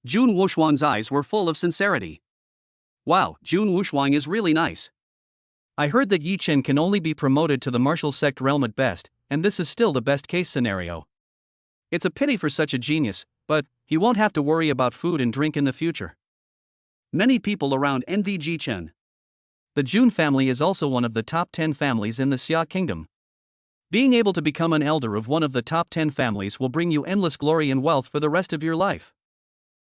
Jun Wuxuan's eyes were full of sincerity. Wow, Jun Wuxuan is really nice. I heard that Yi Chen can only be promoted to the martial sect realm at best, and this is still the best case scenario. It's a pity for such a genius, but he won't have to worry about food and drink in the future. Many people around envy Yi Chen. The Jun family is also one of the top 10 families in the Xia kingdom. Being able to become an elder of one of the top 10 families will bring you endless glory and wealth for the rest of your life.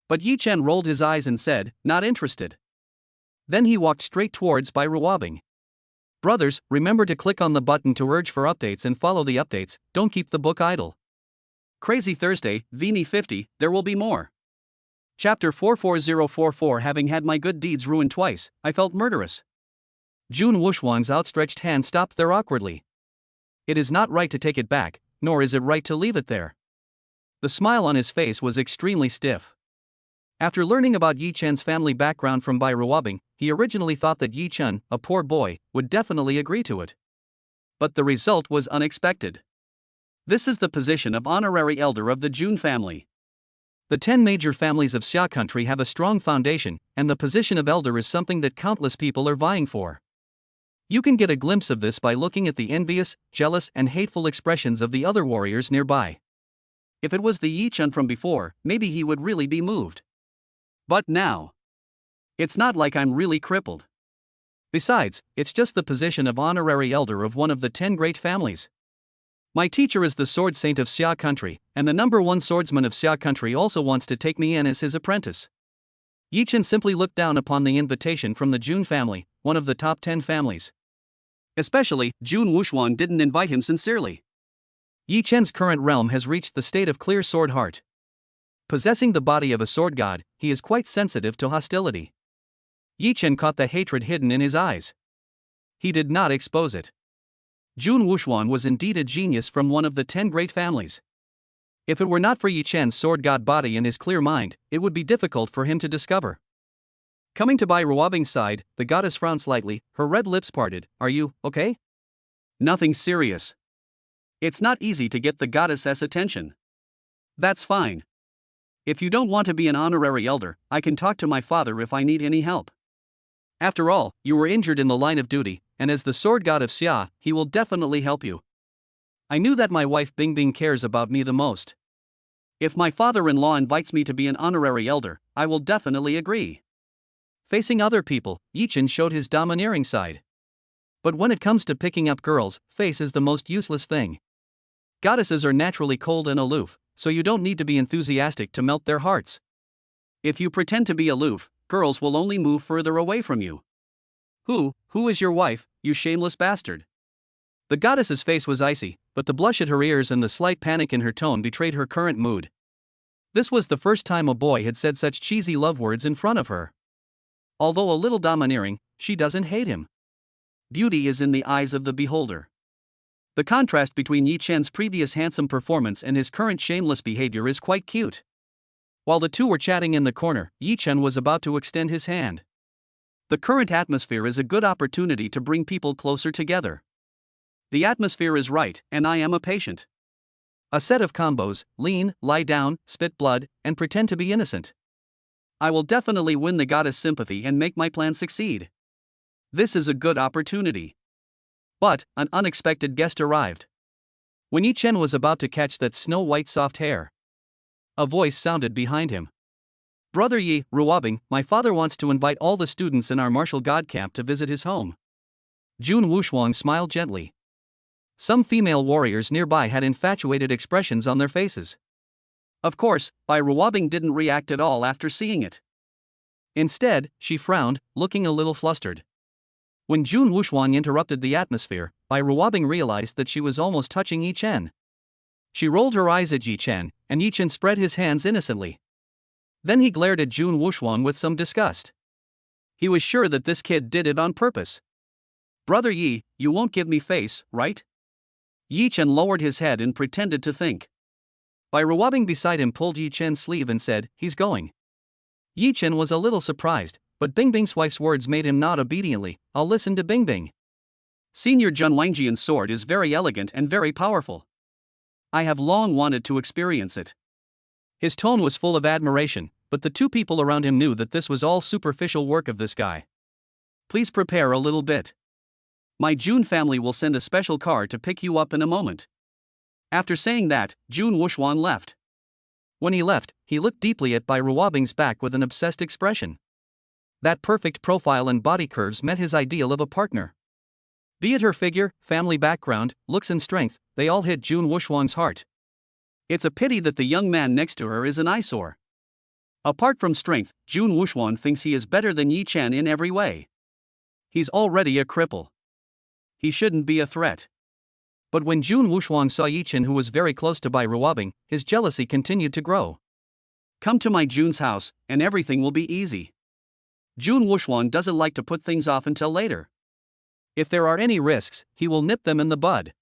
But Yi Chen rolled his eyes and said, not interested. Then he walked straight towards .Reward. Brothers, remember to click on the button to urge for updates and follow the updates, don't keep the book idle. Crazy Thursday, Vini 50, there will be more. Chapter 44044. Having had my good deeds ruined twice, I felt murderous. Jun Wuxuan's outstretched hand stopped there awkwardly. It is not right to take it back, nor is it right to leave it there. The smile on his face was extremely stiff. After learning about Yi Chen's family background from .Reward, he originally thought that Yi Chen, a poor boy, would definitely agree to it. But the result was unexpected. This is the position of honorary elder of the Jun family. The 10 major families of Xia country have a strong foundation, and the position of elder is something that countless people are vying for. You can get a glimpse of this by looking at the envious, jealous, and hateful expressions of the other warriors nearby. If it was the Yi Chen from before, maybe he would really be moved. But now, it's not like I'm really crippled. Besides, it's just the position of honorary elder of one of the 10 great families. My teacher is the sword saint of Xia country, and the #1 swordsman of Xia country also wants to take me in as his apprentice. Yi Chen simply looked down upon the invitation from the Jun family, one of the top 10 families. Especially, Jun Wuxuan didn't invite him sincerely. Yi Chen's current realm has reached the state of clear sword heart. Possessing the body of a sword god, he is quite sensitive to hostility. Yi Chen caught the hatred hidden in his eyes. He did not expose it. Jun Wuxuan was indeed a genius from one of the 10 great families. If it were not for Yi Chen's sword god body and his clear mind, it would be difficult for him to discover. Coming to .Reward's side, the goddess frowned slightly, her red lips parted. Are you okay? Nothing serious. It's not easy to get the goddess's attention. That's fine. If you don't want to be an honorary elder, I can talk to my father if I need any help. After all, you were injured in the line of duty, and as the sword god of Xia, he will definitely help you. I knew that my wife Bingbing cares about me the most. If my father-in-law invites me to be an honorary elder, I will definitely agree. Facing other people, Yi Chen showed his domineering side. But when it comes to picking up girls, face is the most useless thing. Goddesses are naturally cold and aloof, so you don't need to be enthusiastic to melt their hearts. If you pretend to be aloof, girls will only move further away from you. Who is your wife, you shameless bastard? The goddess's face was icy, but the blush at her ears and the slight panic in her tone betrayed her current mood. This was the first time a boy had said such cheesy love words in front of her. Although a little domineering, she doesn't hate him. Beauty is in the eyes of the beholder. The contrast between Yi Chen's previous handsome performance and his current shameless behavior is quite cute. While the two were chatting in the corner, Yi Chen was about to extend his hand. The current atmosphere is a good opportunity to bring people closer together. The atmosphere is right, and I am a patient. A set of combos: lean, lie down, spit blood, and pretend to be innocent. I will definitely win the goddess sympathy and make my plan succeed. This is a good opportunity. But an unexpected guest arrived. When Yi Chen was about to catch that snow-white soft hair, a voice sounded behind him. Brother Yi, Reward, my father wants to invite all the students in our martial god camp to visit his home. Jun Wuxuan smiled gently. Some female warriors nearby had infatuated expressions on their faces. Of course, Bai Ruobing didn't react at all after seeing it. Instead, she frowned, looking a little flustered. When Jun Wuxuan interrupted the atmosphere, Bai Ruobing realized that she was almost touching Yi Chen. She rolled her eyes at Yi Chen, and Yi Chen spread his hands innocently. Then he glared at Jun Wuxuan with some disgust. He was sure that this kid did it on purpose. Brother Yi, you won't give me face, right? Yi Chen lowered his head and pretended to think. Bai Ruobing beside him pulled Yi Chen's sleeve and said, he's going. Yi Chen was a little surprised, but Bingbing's wife's words made him nod obediently. I'll listen to Bingbing. Senior Jun Wangjian's sword is very elegant and very powerful. I have long wanted to experience it. His tone was full of admiration, but the two people around him knew that this was all superficial work of this guy. Please prepare a little bit. My Jun family will send a special car to pick you up in a moment. After saying that, Jun Wuxuan left. When he left, he looked deeply at Bai Ruobing's back with an obsessed expression. That perfect profile and body curves met his ideal of a partner. Be it her figure, family background, looks and strength, they all hit Jun Wuxuan's heart. It's a pity that the young man next to her is an eyesore. Apart from strength, Jun Wuxuan thinks he is better than Yi Chen in every way. He's already a cripple. He shouldn't be a threat. But when Jun Wuxuan saw Yi Chen, who was very close to Bai Ruobing, his jealousy continued to grow. Come to my Jun's house, and everything will be easy. Jun Wuxuan doesn't like to put things off until later. If there are any risks, he will nip them in the bud.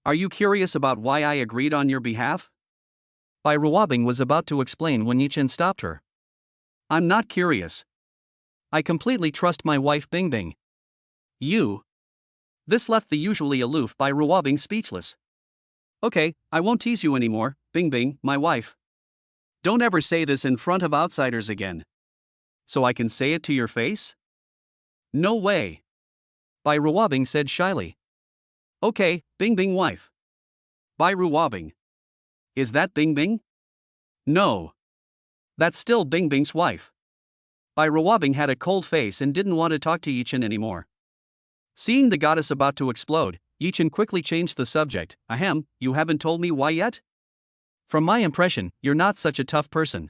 Are you curious about why I agreed on your behalf? Bai Ruobing was about to explain when Yi Chen stopped her. I'm not curious. I completely trust my wife Bingbing. You? This left the usually aloof Bai Ruobing speechless. Okay, I won't tease you anymore, Bingbing, my wife. Don't ever say this in front of outsiders again. So I can say it to your face? No way. Bai Ruobing said shyly. Okay, Bingbing wife. Bai Ruobing. Is that Bingbing? No. That's still Bingbing's wife. Bai Ruobing had a cold face and didn't want to talk to Yi Chen anymore. Seeing the goddess about to explode, Yi Chen quickly changed the subject. Ahem, you haven't told me why yet? From my impression, you're not such a tough person.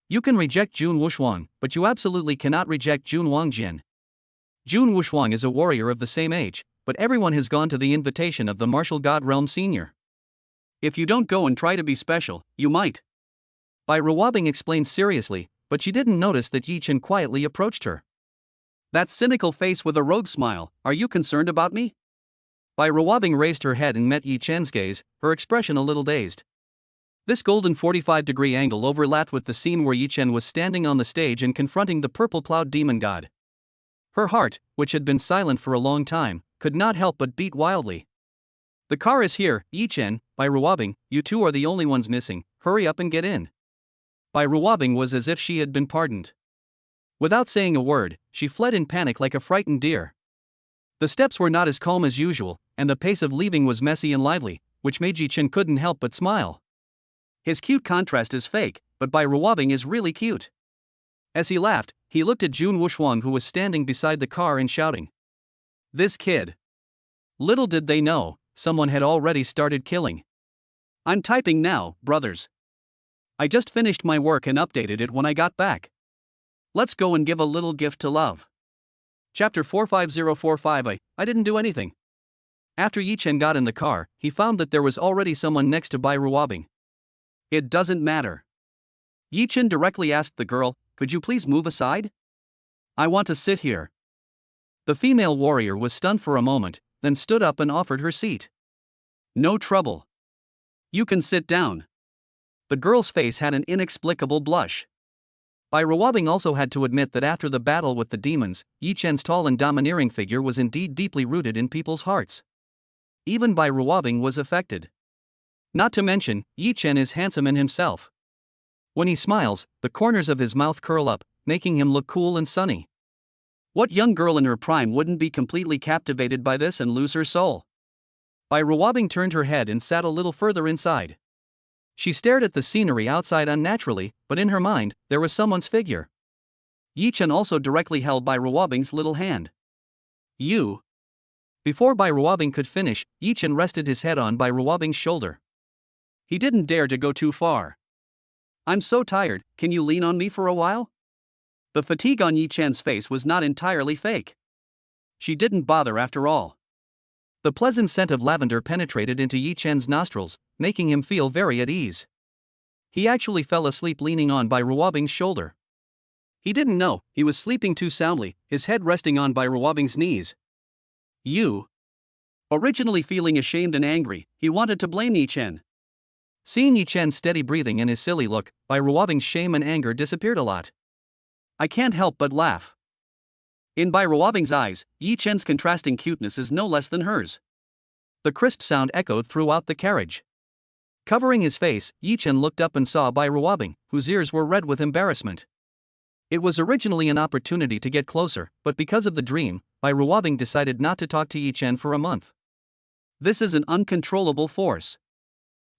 You can reject Jun Wuxuan, but you absolutely cannot reject Jun Wangjian. Jun Wuxuan is a warrior of the same age, but everyone has gone to the invitation of the martial god realm senior. If you don't go and try to be special, you might. Bai Ruobing explained seriously, but she didn't notice that Yi Chen quietly approached her. That cynical face with a rogue smile, are you concerned about me? Bai Ruobing raised her head and met Yi Chen's gaze, her expression a little dazed. This golden 45-degree angle overlapped with the scene where Yi Chen was standing on the stage and confronting the purple-plowed demon god. Her heart, which had been silent for a long time, could not help but beat wildly. The car is here, Yi Chen, Bai Ruobing, you two are the only ones missing, hurry up and get in. Bai Ruobing was as if she had been pardoned. Without saying a word, she fled in panic like a frightened deer. The steps were not as calm as usual, and the pace of leaving was messy and lively, which made Yi Chen couldn't help but smile. His cute contrast is fake, but Bai Ruobing is really cute. As he laughed, he looked at Jun Wuxuan, who was standing beside the car and shouting. This kid. Little did they know, someone had already started killing. I'm typing now, brothers. I just finished my work and updated it when I got back. Let's go and give a little gift to love. Chapter 45045. I didn't do anything. After Yi Chen got in the car, he found that there was already someone next to Bai Ruobing. It doesn't matter. Yi Chen directly asked the girl, could you please move aside? I want to sit here. The female warrior was stunned for a moment, then stood up and offered her seat. No trouble. You can sit down. The girl's face had an inexplicable blush. Bai Ruobing also had to admit that after the battle with the demons, Yi Chen's tall and domineering figure was indeed deeply rooted in people's hearts. Even Bai Ruobing was affected. Not to mention, Yi Chen is handsome in himself. When he smiles, the corners of his mouth curl up, making him look cool and sunny. What young girl in her prime wouldn't be completely captivated by this and lose her soul? Bai Ruobing turned her head and sat a little further inside. She stared at the scenery outside unnaturally, but in her mind, there was someone's figure. Yi Chen also directly held Bai Ruobing's little hand. You. Before Bai Ruobing could finish, Yi Chen rested his head on Bai Ruobing's shoulder. He didn't dare to go too far. I'm so tired, can you lean on me for a while? The fatigue on Yi Chen's face was not entirely fake. She didn't bother after all. The pleasant scent of lavender penetrated into Yi Chen's nostrils, making him feel very at ease. He actually fell asleep leaning on Bai Ruobing's shoulder. He didn't know, he was sleeping too soundly, his head resting on Bai Ruobing's knees. You. Originally feeling ashamed and angry, he wanted to blame Yi Chen. Seeing Yi Chen's steady breathing and his silly look, Bai Ruobing's shame and anger disappeared a lot. I can't help but laugh. In Bai Ruobing's eyes, Yi Chen's contrasting cuteness is no less than hers. The crisp sound echoed throughout the carriage. Covering his face, Yi Chen looked up and saw Bai Ruobing, whose ears were red with embarrassment. It was originally an opportunity to get closer, but because of the dream, Bai Ruobing decided not to talk to Yi Chen for a month. This is an uncontrollable force.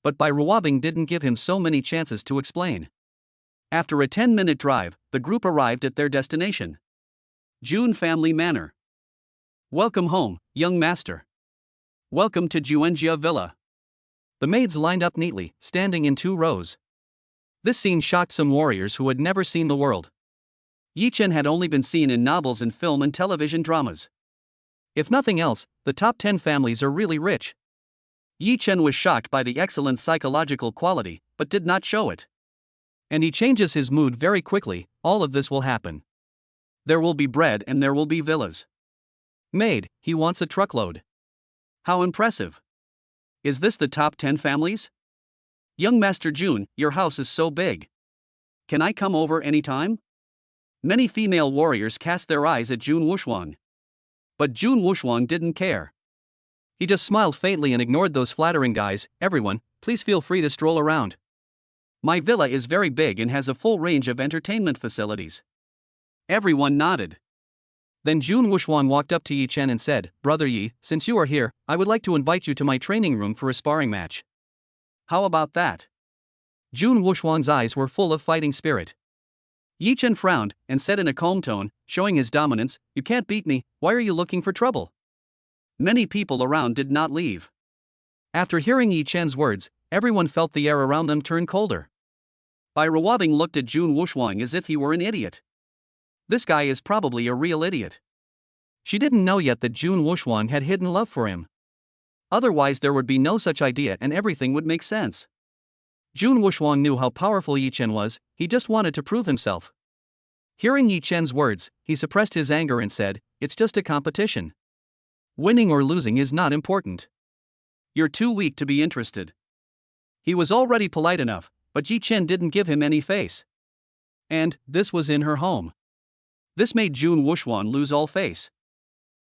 But Bai Ruobing didn't give him so many chances to explain. After a 10-minute drive, the group arrived at their destination. June Family Manor. Welcome home, young master. Welcome to Juenjia Villa. The maids lined up neatly, standing in 2 rows. This scene shocked some warriors who had never seen the world. Yi Chen had only been seen in novels and film and television dramas. If nothing else, the top 10 families are really rich. Yi Chen was shocked by the excellent psychological quality, but did not show it. And he changes his mood very quickly. All of this will happen. There will be bread and there will be villas. Maid, he wants a truckload. How impressive. Is this the top 10 families? Young Master June, your house is so big. Can I come over anytime? Many female warriors cast their eyes at June Wushuang. But June Wushuang didn't care. He just smiled faintly and ignored those flattering guys. Everyone, please feel free to stroll around. My villa is very big and has a full range of entertainment facilities. Everyone nodded. Then June Wushuang walked up to Yi Chen and said, Brother Yi, since you are here, I would like to invite you to my training room for a sparring match. How about that? June Wushuang's eyes were full of fighting spirit. Yi Chen frowned and said in a calm tone, showing his dominance, You can't beat me, why are you looking for trouble? Many people around did not leave. After hearing Yi Chen's words, everyone felt the air around them turn colder. Bai Ruobing looked at June Wushuang as if he were an idiot. This guy is probably a real idiot. She didn't know yet that June Wushuang had hidden love for him. Otherwise there would be no such idea and everything would make sense. June Wushuang knew how powerful Yi Chen was, he just wanted to prove himself. Hearing Yi Chen's words, he suppressed his anger and said, It's just a competition. Winning or losing is not important. You're too weak to be interested. He was already polite enough, but Yi Chen didn't give him any face. And this was in her home. This made June Wushuang lose all face.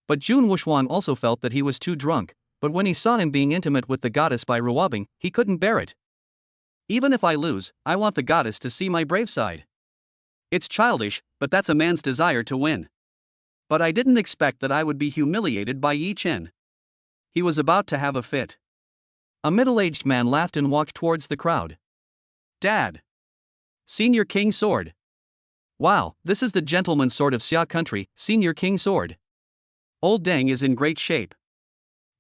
But June Wushuang also felt that he was too drunk, but when he saw him being intimate with the goddess Bai Ruobing, he couldn't bear it. Even if I lose, I want the goddess to see my brave side. It's childish, but that's a man's desire to win. But I didn't expect that I would be humiliated by Yi Chen. He was about to have a fit. A middle-aged man laughed and walked towards the crowd. Dad. Senior King Sword. Wow, this is the gentleman's sword of Xia country, Senior King Sword. Old Deng is in great shape.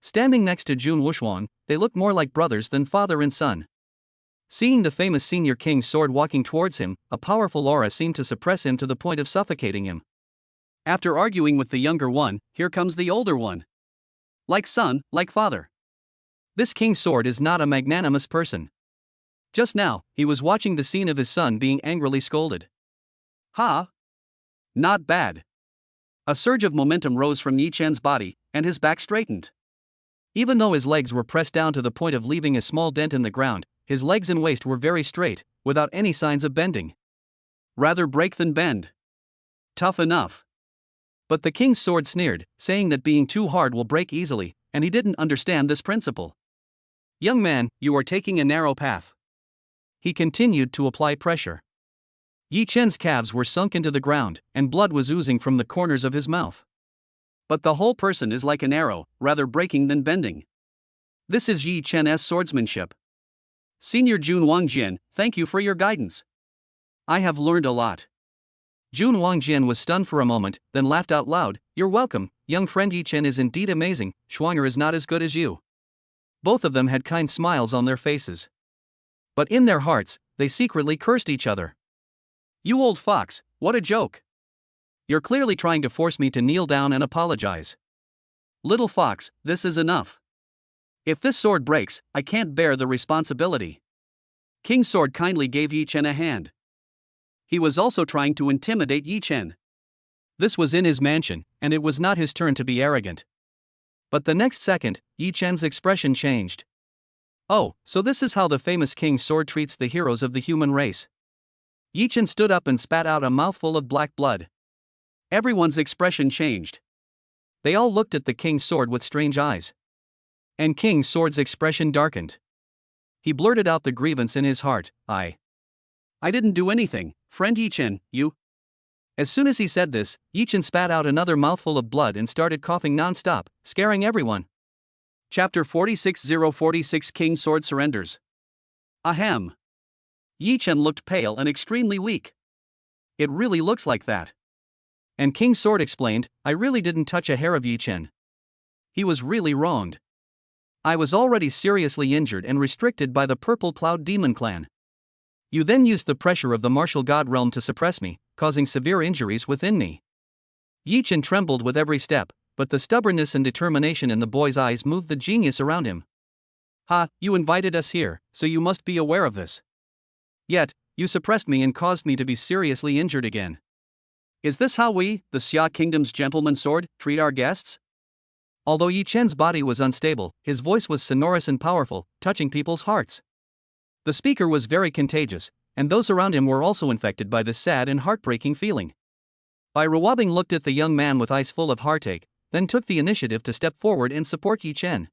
Standing next to June Wushuang, they looked more like brothers than father and son. Seeing the famous Senior King Sword walking towards him, a powerful aura seemed to suppress him to the point of suffocating him. After arguing with the younger one, here comes the older one. Like son, like father. This King's Sword is not a magnanimous person. Just now, he was watching the scene of his son being angrily scolded. Ha! Not bad. A surge of momentum rose from Yi Chen's body, and his back straightened. Even though his legs were pressed down to the point of leaving a small dent in the ground, his legs and waist were very straight, without any signs of bending. Rather break than bend. Tough enough. But the King's Sword sneered, saying that being too hard will break easily, and he didn't understand this principle. Young man, you are taking a narrow path. He continued to apply pressure. Yi Chen's calves were sunk into the ground, and blood was oozing from the corners of his mouth. But the whole person is like an arrow, rather breaking than bending. This is Yi Chen's swordsmanship. Senior Jun Wangjian, thank you for your guidance. I have learned a lot. Jun Wangjian was stunned for a moment, then laughed out loud. You're welcome, young friend. Yi Chen is indeed amazing, Shuanger is not as good as you. Both of them had kind smiles on their faces. But in their hearts, they secretly cursed each other. "You old fox, what a joke! You're clearly trying to force me to kneel down and apologize. Little fox, this is enough. If this sword breaks, I can't bear the responsibility." King Sword kindly gave Yi Chen a hand. He was also trying to intimidate Yi Chen. This was in his mansion, and it was not his turn to be arrogant. But the next second, Yi Chen's expression changed. "Oh, so this is how the famous King Sword treats the heroes of the human race." Yi Chen stood up and spat out a mouthful of black blood. Everyone's expression changed. They all looked at the King's Sword with strange eyes. And King Sword's expression darkened. He blurted out the grievance in his heart, I didn't do anything, friend Yi Chen, you." As soon as he said this, Yi Chen spat out another mouthful of blood and started coughing non-stop, scaring everyone. Chapter 46:046 King Sword surrenders. Ahem. Yi Chen looked pale and extremely weak. "It really looks like that." And King Sword explained, "I really didn't touch a hair of Yi Chen. He was really wronged. I was already seriously injured and restricted by the Purple Cloud Demon Clan. You then used the pressure of the martial god realm to suppress me, causing severe injuries within me." Yi Chen trembled with every step, but the stubbornness and determination in the boy's eyes moved the genius around him. "Ha, you invited us here, so you must be aware of this. Yet, you suppressed me and caused me to be seriously injured again. Is this how we, the Xia Kingdom's gentleman sword, treat our guests?" Although Yi Chen's body was unstable, his voice was sonorous and powerful, touching people's hearts. The speaker was very contagious, and those around him were also infected by this sad and heartbreaking feeling. Bai Ruobing looked at the young man with eyes full of heartache, then took the initiative to step forward and support Yi Chen.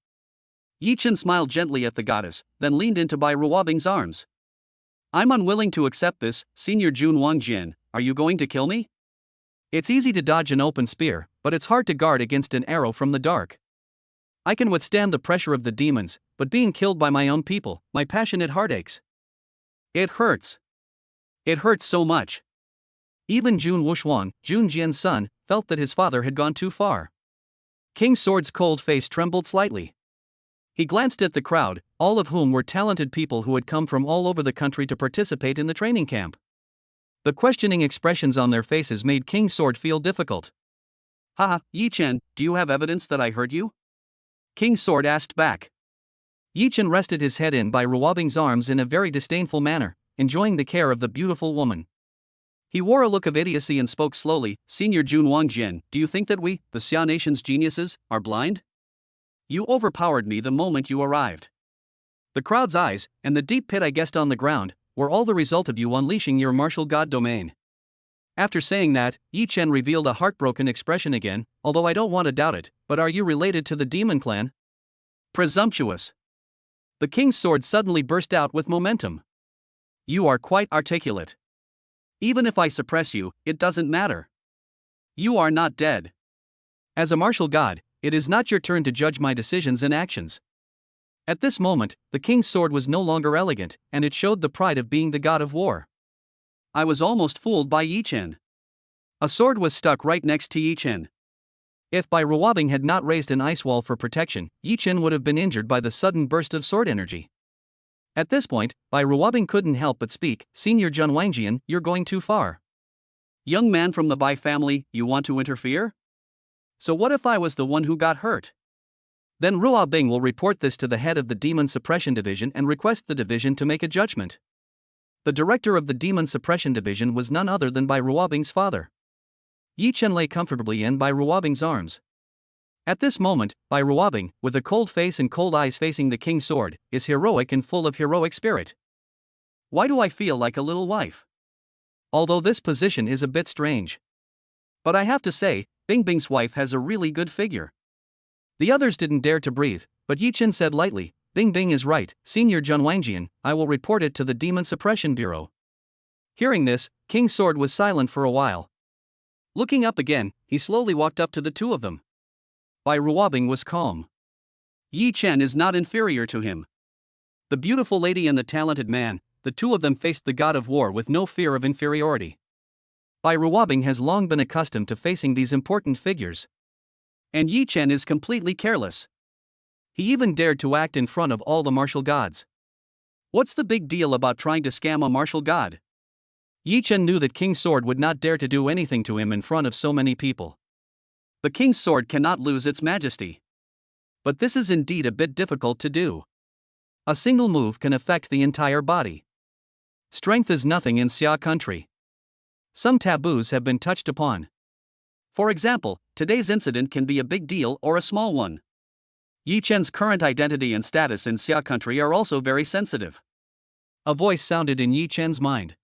Yi Chen smiled gently at the goddess, then leaned into Bai Ruobing's arms. "I'm unwilling to accept this, Senior Jun Wangjin. Are you going to kill me? It's easy to dodge an open spear, but it's hard to guard against an arrow from the dark. I can withstand the pressure of the demons, but being killed by my own people, my passionate heart aches. It hurts. It hurts so much." Even Jun Wushuan, Jun Jian's son, felt that his father had gone too far. King Sword's cold face trembled slightly. He glanced at the crowd, all of whom were talented people who had come from all over the country to participate in the training camp. The questioning expressions on their faces made King Sword feel difficult. "Haha, Yi Chen, do you have evidence that I heard you?" King Sword asked back. Yi Chen rested his head in Bai Ruobing's arms in a very disdainful manner, enjoying the care of the beautiful woman. He wore a look of idiocy and spoke slowly, "Senior Jun Wangjin, do you think that we, the Xia Nation's geniuses, are blind? You overpowered me the moment you arrived. The crowd's eyes, and the deep pit I guessed on the ground, were all the result of you unleashing your martial god domain." After saying that, Yi Chen revealed a heartbroken expression again, "Although I don't want to doubt it, but are you related to the demon clan?" Presumptuous. The King's Sword suddenly burst out with momentum. "You are quite articulate. Even if I suppress you, it doesn't matter. You are not dead. As a martial god, it is not your turn to judge my decisions and actions." At this moment, the King's Sword was no longer elegant, and it showed the pride of being the god of war. I was almost fooled by Yi Chen. A sword was stuck right next to Yi Chen. If Bai Ruobing had not raised an ice wall for protection, Yi Chen would have been injured by the sudden burst of sword energy. At this point, Bai Ruobing couldn't help but speak, "Senior Jun Wangjian, you're going too far. Young man from the Bai family, you want to interfere? So what if I was the one who got hurt? Then Ruobing will report this to the head of the Demon Suppression Division and request the division to make a judgment." The director of the Demon Suppression Division was none other than Bai Ruobing's father. Yi Chen lay comfortably in Bai Ruobing's arms. At this moment, Bai Ruobing, with a cold face and cold eyes facing the King's Sword, is heroic and full of heroic spirit. "Why do I feel like a little wife? Although this position is a bit strange. But I have to say, Bingbing's wife has a really good figure." The others didn't dare to breathe, but Yi Chen said lightly, "Bingbing is right, Senior Jun Wangjian, I will report it to the Demon Suppression Bureau." Hearing this, King Sword was silent for a while. Looking up again, he slowly walked up to the two of them. Bai Ruobing was calm. Yi Chen is not inferior to him. The beautiful lady and the talented man, the two of them faced the god of war with no fear of inferiority. Bai Ruobing has long been accustomed to facing these important figures. And Yi Chen is completely careless. He even dared to act in front of all the martial gods. What's the big deal about trying to scam a martial god? Yi Chen knew that King's sword would not dare to do anything to him in front of so many people. The king's sword cannot lose its majesty. But this is indeed a bit difficult to do. A single move can affect the entire body. Strength is nothing in Xia country. Some taboos have been touched upon. For example, today's incident can be a big deal or a small one. Yi Chen's current identity and status in Xia country are also very sensitive. A voice sounded in Yi Chen's mind.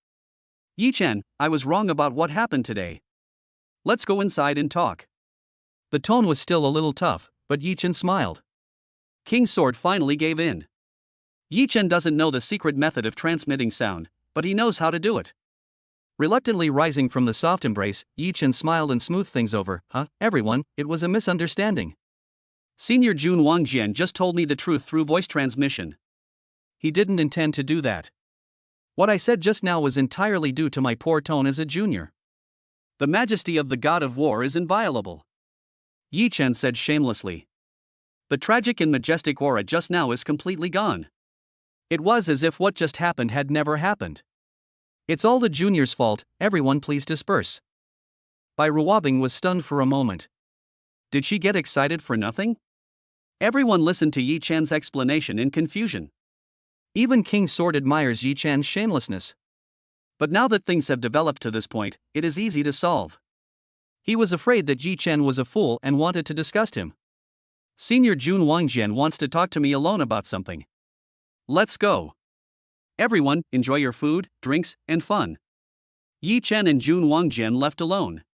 Yi Chen, I was wrong about what happened today. Let's go inside and talk. The tone was still a little tough, but Yi Chen smiled. King's sword finally gave in. Yi Chen doesn't know the secret method of transmitting sound, but he knows how to do it. Reluctantly rising from the soft embrace, Yi Chen smiled and smoothed things over. Everyone, it was a misunderstanding. Senior Jun Wangjian just told me the truth through voice transmission. He didn't intend to do that. What I said just now was entirely due to my poor tone as a junior. The majesty of the god of war is inviolable, Yi Chen said shamelessly. The tragic and majestic aura just now is completely gone. It was as if what just happened had never happened. It's all the junior's fault, everyone please disperse. Bai Ruobing was stunned for a moment. Did she get excited for nothing? Everyone listened to Yi Chen's explanation in confusion. Even King's sword admires Yi Chen's shamelessness. But now that things have developed to this point, it is easy to solve. He was afraid that Yi Chen was a fool and wanted to disgust him. Senior Jun Wangjian wants to talk to me alone about something. Let's go. Everyone, enjoy your food, drinks, and fun. Yi Chen and Jun Wangjian left alone,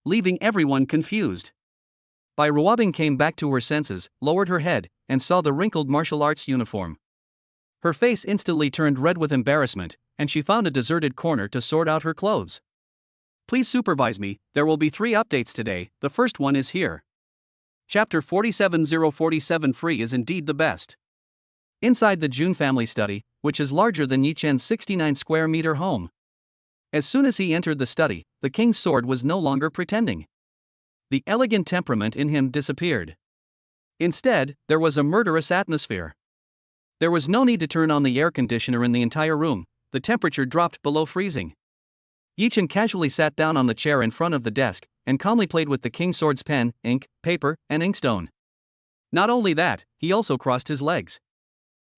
leaving everyone confused. Bai Ruobing came back to her senses, lowered her head, and saw the wrinkled martial arts uniform. Her face instantly turned red with embarrassment, and she found a deserted corner to sort out her clothes. Please supervise me, there will be 3 updates today, the first one is here. Chapter 47047 free is indeed the best. Inside the Jun family study, which is larger than Yi Chen's 69 square meter home. As soon as he entered the study, the king's sword was no longer pretending. The elegant temperament in him disappeared. Instead, there was a murderous atmosphere. There was no need to turn on the air conditioner in the entire room, the temperature dropped below freezing. Yi Chen casually sat down on the chair in front of the desk, and calmly played with the king's sword's pen, ink, paper, and inkstone. Not only that, he also crossed his legs.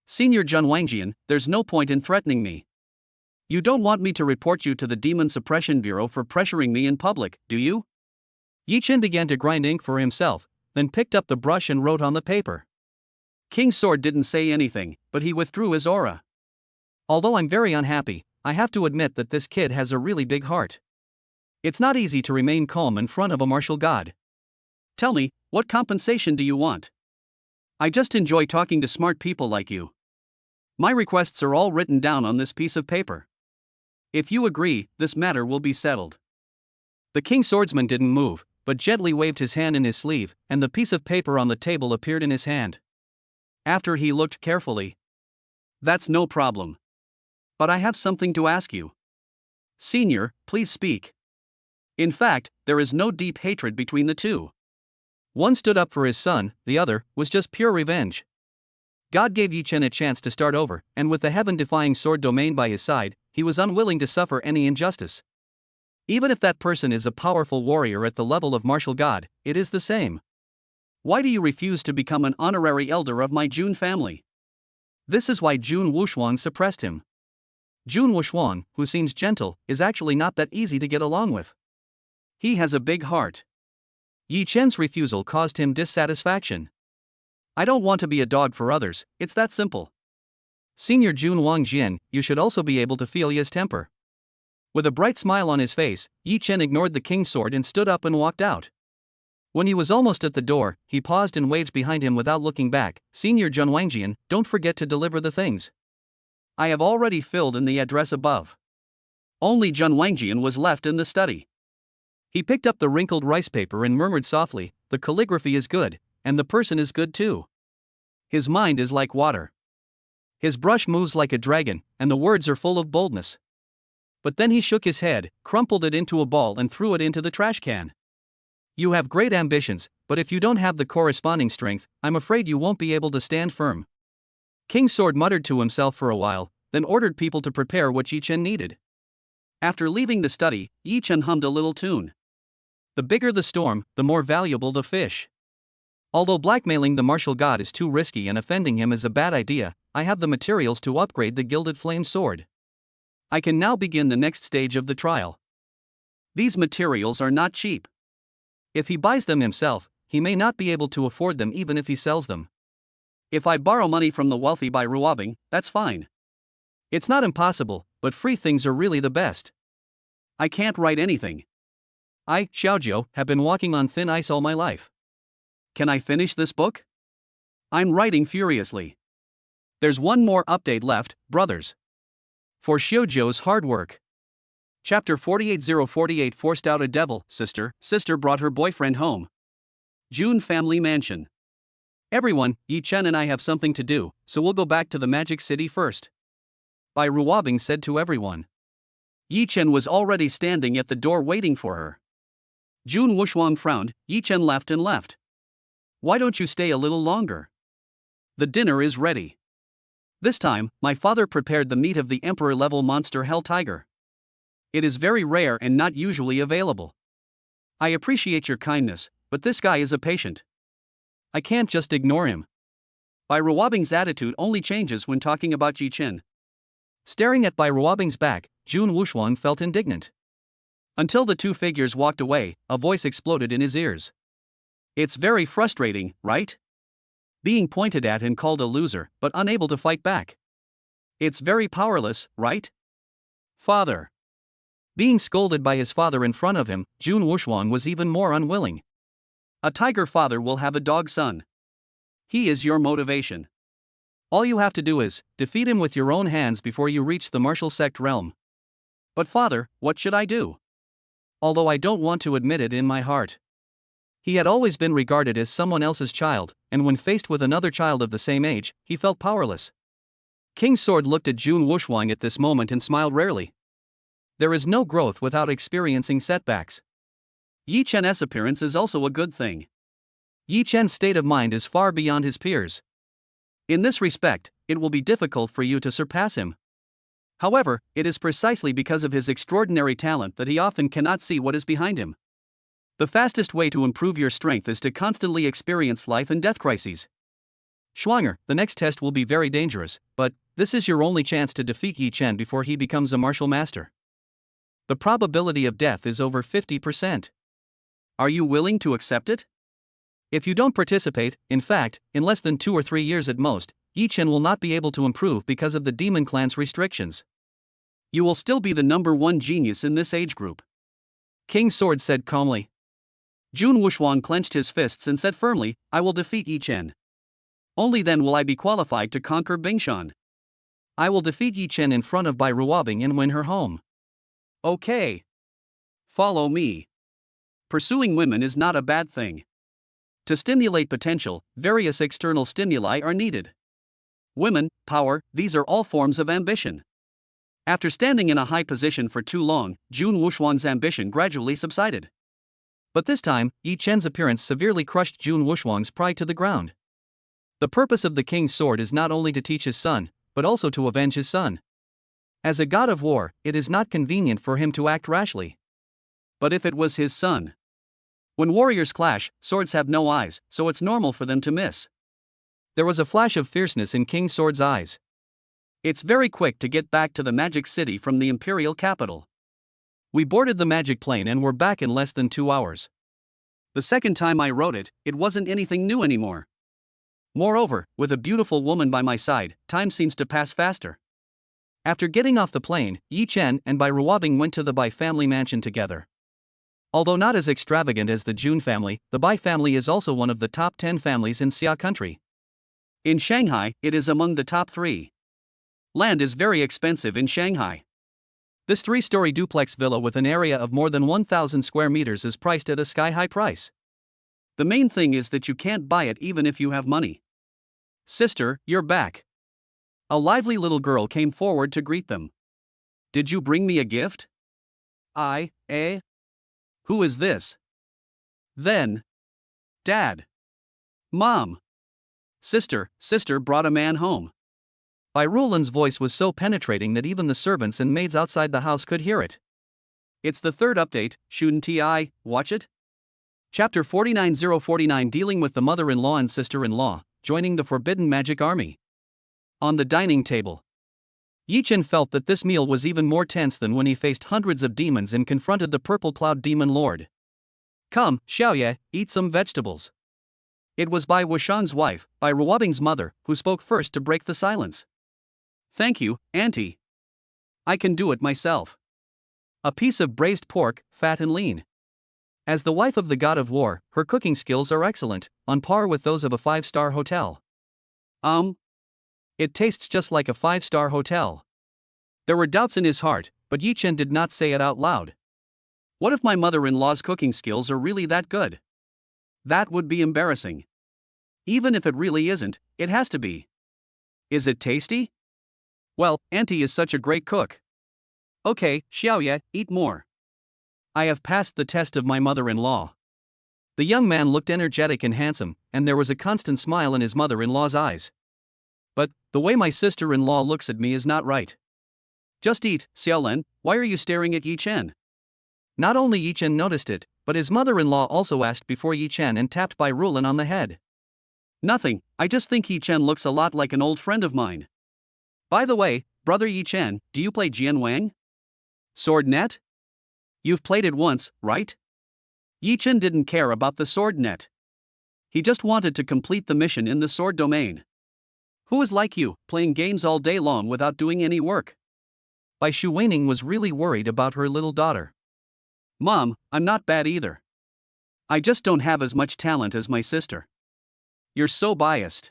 Senior Jun Wangjian, there's no point in threatening me. You don't want me to report you to the Demon Suppression Bureau for pressuring me in public, do you? Yi Chen began to grind ink for himself, then picked up the brush and wrote on the paper. King's sword didn't say anything, but he withdrew his aura. Although I'm very unhappy, I have to admit that this kid has a really big heart. It's not easy to remain calm in front of a martial god. Tell me, what compensation do you want? I just enjoy talking to smart people like you. My requests are all written down on this piece of paper. If you agree, this matter will be settled. The king's swordsman didn't move, but gently waved his hand in his sleeve, and the piece of paper on the table appeared in his hand. After he looked carefully. That's no problem. But I have something to ask you. Senior, please speak. In fact, there is no deep hatred between the two. One stood up for his son, the other was just pure revenge. God gave Yi Chen a chance to start over, and with the heaven-defying sword domain by his side, he was unwilling to suffer any injustice. Even if that person is a powerful warrior at the level of martial god, it is the same. Why do you refuse to become an honorary elder of my Jun family? This is why Jun Wushuang suppressed him. Jun Wushuang, who seems gentle, is actually not that easy to get along with. He has a big heart. Yi Chen's refusal caused him dissatisfaction. I don't want to be a dog for others, it's that simple. Senior Jun Wangjian, you should also be able to feel his temper. With a bright smile on his face, Yi Chen ignored the king's sword and stood up and walked out. When he was almost at the door, he paused and waved behind him without looking back. Senior Jun Wangjian, don't forget to deliver the things. I have already filled in the address above. Only Jun Wangjian was left in the study. He picked up the wrinkled rice paper and murmured softly, the calligraphy is good, and the person is good too. His mind is like water. His brush moves like a dragon, and the words are full of boldness. But then he shook his head, crumpled it into a ball and threw it into the trash can. You have great ambitions, but if you don't have the corresponding strength, I'm afraid you won't be able to stand firm. King Sword muttered to himself for a while, then ordered people to prepare what Yi Chen needed. After leaving the study, Yi Chen hummed a little tune. The bigger the storm, the more valuable the fish. Although blackmailing the martial god is too risky and offending him is a bad idea, I have the materials to upgrade the gilded flame sword. I can now begin the next stage of the trial. These materials are not cheap. If he buys them himself, he may not be able to afford them even if he sells them. If I borrow money from the wealthy by robbing, that's fine. It's not impossible, but free things are really the best. I can't write anything. I, Xiaojiu, have been walking on thin ice all my life. Can I finish this book? I'm writing furiously. There's one more update left, brothers. For Xiaojiu's hard work. Chapter 48048 Forced out a devil, sister brought her boyfriend home. June family mansion. Everyone, Yi Chen and I have something to do, so we'll go back to the Magic City first. Bai Ruobing said to everyone. Yi Chen was already standing at the door waiting for her. June Wushuang frowned. Yi Chen laughed and left. Why don't you stay a little longer? The dinner is ready. This time, my father prepared the meat of the emperor-level monster Hell Tiger. It is very rare and not usually available. I appreciate your kindness, but this guy is a patient. I can't just ignore him. Bai Ruobing's attitude only changes when talking about Yi Chen. Staring at Bai Ruobing's back, June Wushuang felt indignant. Until the two figures walked away, a voice exploded in his ears. It's very frustrating, right? Being pointed at and called a loser, but unable to fight back. It's very powerless, right? Father. Being scolded by his father in front of him, June Wushuang was even more unwilling. A tiger father will have a dog son. He is your motivation. All you have to do is defeat him with your own hands before you reach the martial sect realm. But father, what should I do? Although I don't want to admit it in my heart. He had always been regarded as someone else's child, and when faced with another child of the same age, he felt powerless. King Sword looked at June Wushuang at this moment and smiled rarely. There is no growth without experiencing setbacks. Yi Chen's appearance is also a good thing. Yi Chen's state of mind is far beyond his peers. In this respect, it will be difficult for you to surpass him. However, it is precisely because of his extraordinary talent that he often cannot see what is behind him. The fastest way to improve your strength is to constantly experience life and death crises. Schwanger, the next test will be very dangerous, but this is your only chance to defeat Yi Chen before he becomes a martial master. The probability of death is over 50%. Are you willing to accept it? If you don't participate, in fact, in less than 2 or 3 years at most, Yi Chen will not be able to improve because of the Demon Clan's restrictions. You will still be the #1 genius in this age group. King Sword said calmly. June Wushuang clenched his fists and said firmly, I will defeat Yi Chen. Only then will I be qualified to conquer Bingshan. I will defeat Yi Chen in front of Bai Ruobing and win her home. Okay. Follow me. Pursuing women is not a bad thing. To stimulate potential, various external stimuli are needed. Women, power, these are all forms of ambition. After standing in a high position for too long, June Wushuang's ambition gradually subsided. But this time, Yi Chen's appearance severely crushed June Wushuang's pride to the ground. The purpose of the King's Sword is not only to teach his son, but also to avenge his son. As a god of war, it is not convenient for him to act rashly. But if it was his son? When warriors clash, swords have no eyes, so it's normal for them to miss. There was a flash of fierceness in King Sword's eyes. It's very quick to get back to the Magic City from the Imperial capital. We boarded the magic plane and were back in less than 2 hours. The second time I wrote it, it wasn't anything new anymore. Moreover, with a beautiful woman by my side, time seems to pass faster. After getting off the plane, Yi Chen and Bai Ruobing went to the Bai family mansion together. Although not as extravagant as the June family, the Bai family is also one of the top 10 families in Xia country. In Shanghai, it is among the top 3. Land is very expensive in Shanghai. This 3-story duplex villa with an area of more than 1,000 square meters is priced at a sky-high price. The main thing is that you can't buy it even if you have money. Sister, you're back. A lively little girl came forward to greet them. Did you bring me a gift? Who is this? Then. Dad. Mom. Sister brought a man home. Bai Rulan's voice was so penetrating that even the servants and maids outside the house could hear it. It's the third update, shouldn't I watch it? Chapter 49049, dealing with the mother-in-law and sister-in-law, joining the Forbidden Magic Army. On the dining table, Yi Chen felt that this meal was even more tense than when he faced hundreds of demons and confronted the Purple Cloud Demon Lord. Come, Xiaoye, eat some vegetables. It was Bai Wushang's wife, Bai Ruobing's mother, who spoke first to break the silence. Thank you, Auntie. I can do it myself. A piece of braised pork, fat and lean. As the wife of the god of war, her cooking skills are excellent, on par with those of a 5-star hotel. It tastes just like a 5-star hotel. There were doubts in his heart, but Yi Chen did not say it out loud. What if my mother-in-law's cooking skills are really that good? That would be embarrassing. Even if it really isn't, it has to be. Is it tasty? Well, Auntie is such a great cook. Okay, Xiaoye, eat more. I have passed the test of my mother-in-law. The young man looked energetic and handsome, and there was a constant smile in his mother-in-law's eyes. But the way my sister-in-law looks at me is not right. Just eat, Xiaolen, why are you staring at Yi Chen? Not only Yi Chen noticed it, but his mother-in-law also asked before Yi Chen and tapped Bai Rulan on the head. Nothing, I just think Yi Chen looks a lot like an old friend of mine. By the way, brother Yi Chen, do you play Jian Wang? Sword net? You've played it once, right? Yi Chen didn't care about the sword net. He just wanted to complete the mission in the sword domain. Who is like you, playing games all day long without doing any work? Bai Shu Weining was really worried about her little daughter. Mom, I'm not bad either. I just don't have as much talent as my sister. You're so biased.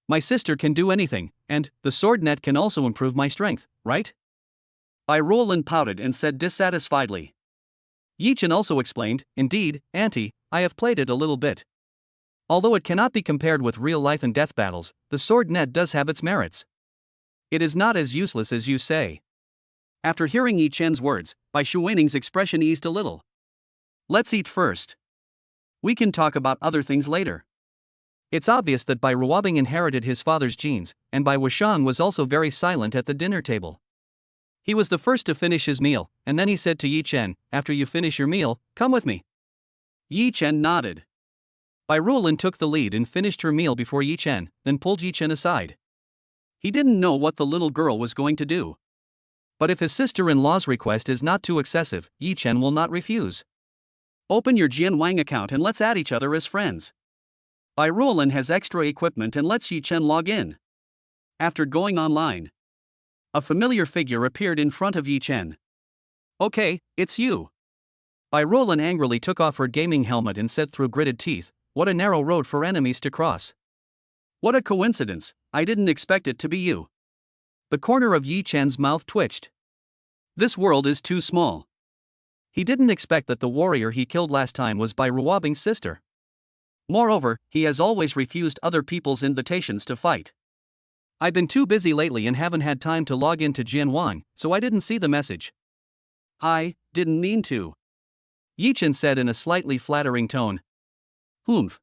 My sister can do anything, and the sword net can also improve my strength, right? Bai Rulan pouted and said dissatisfiedly. Yi Chen also explained, indeed, Auntie, I have played it a little bit. Although it cannot be compared with real life and death battles, the sword net does have its merits. It is not as useless as you say. After hearing Yi Chen's words, Bai Shu Weining's expression eased a little. Let's eat first. We can talk about other things later. It's obvious that Bai Ruobing inherited his father's genes, and Bai Wushang was also very silent at the dinner table. He was the first to finish his meal, and then he said to Yi Chen, after you finish your meal, come with me. Yi Chen nodded. Bai Rulan took the lead and finished her meal before Yi Chen, then pulled Yi Chen aside. He didn't know what the little girl was going to do. But if his sister-in-law's request is not too excessive, Yi Chen will not refuse. Open your Jian Wang account and let's add each other as friends. Bai Rulan has extra equipment and lets Yi Chen log in. After going online, a familiar figure appeared in front of Yi Chen. Okay, it's you. Bai Rulan angrily took off her gaming helmet and said through gritted teeth, what a narrow road for enemies to cross. What a coincidence, I didn't expect it to be you. The corner of Yi Chen's mouth twitched. This world is too small. He didn't expect that the warrior he killed last time was Bai Ruobing's sister. Moreover, he has always refused other people's invitations to fight. I've been too busy lately and haven't had time to log into Jian Wang, so I didn't see the message. I didn't mean to. Yi Chen said in a slightly flattering tone. Humph.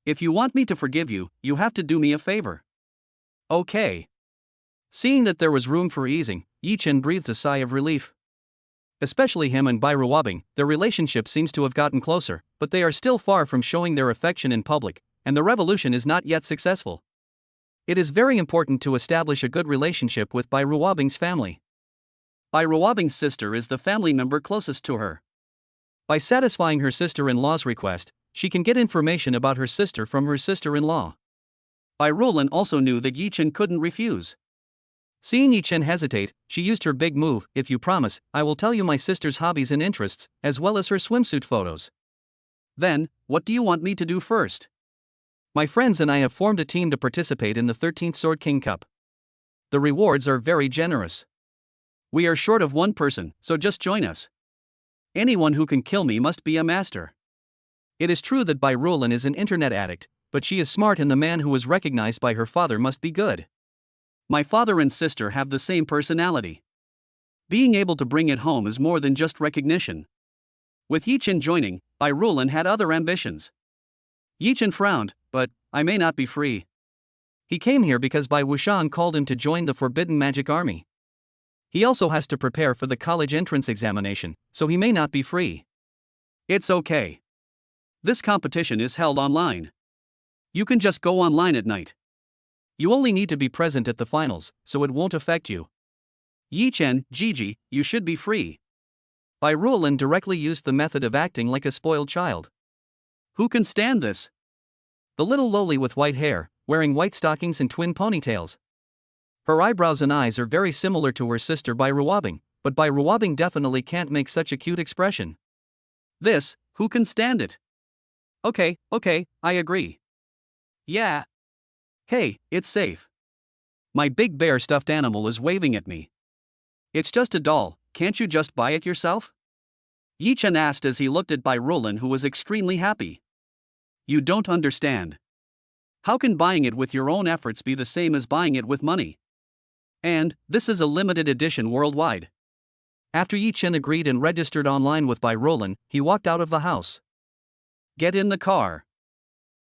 If you want me to forgive you, you have to do me a favor. Okay. Seeing that there was room for easing, Yi Chen breathed a sigh of relief. Especially him and Bai Ruobing, their relationship seems to have gotten closer, but they are still far from showing their affection in public, and the revolution is not yet successful. It is very important to establish a good relationship with Bai Ruobing's family. Bai Ruobing's sister is the family member closest to her. By satisfying her sister-in-law's request, she can get information about her sister from her sister-in-law. Bai Rulan also knew that Yi Chen couldn't refuse. Seeing Yi Chen hesitate, she used her big move, if you promise, I will tell you my sister's hobbies and interests, as well as her swimsuit photos. Then, what do you want me to do first? My friends and I have formed a team to participate in the 13th Sword King Cup. The rewards are very generous. We are short of one person, so just join us. Anyone who can kill me must be a master. It is true that Bai Rulan is an internet addict, but she is smart and the man who was recognized by her father must be good. My father and sister have the same personality. Being able to bring it home is more than just recognition. With Yi Chen joining, Bai Rulan had other ambitions. Yi Chen frowned, but I may not be free. He came here because Bai Wuxiang called him to join the Forbidden Magic Army. He also has to prepare for the college entrance examination, so he may not be free. It's okay. This competition is held online. You can just go online at night. You only need to be present at the finals, so it won't affect you. Yi Chen, Gigi, you should be free. Bai Ruolin directly used the method of acting like a spoiled child. Who can stand this? The little lowly with white hair, wearing white stockings and twin ponytails. Her eyebrows and eyes are very similar to her sister Bai Ruobing, but Bai Ruobing definitely can't make such a cute expression. This, who can stand it? Okay, I agree. Yeah. Hey, it's safe. My big bear stuffed animal is waving at me. It's just a doll, can't you just buy it yourself? Yi Chen asked as he looked at Bai Ruolin, who was extremely happy. You don't understand. How can buying it with your own efforts be the same as buying it with money? And, this is a limited edition worldwide. After Yi Chen agreed and registered online with Bai Ruolin, he walked out of the house. Get in the car.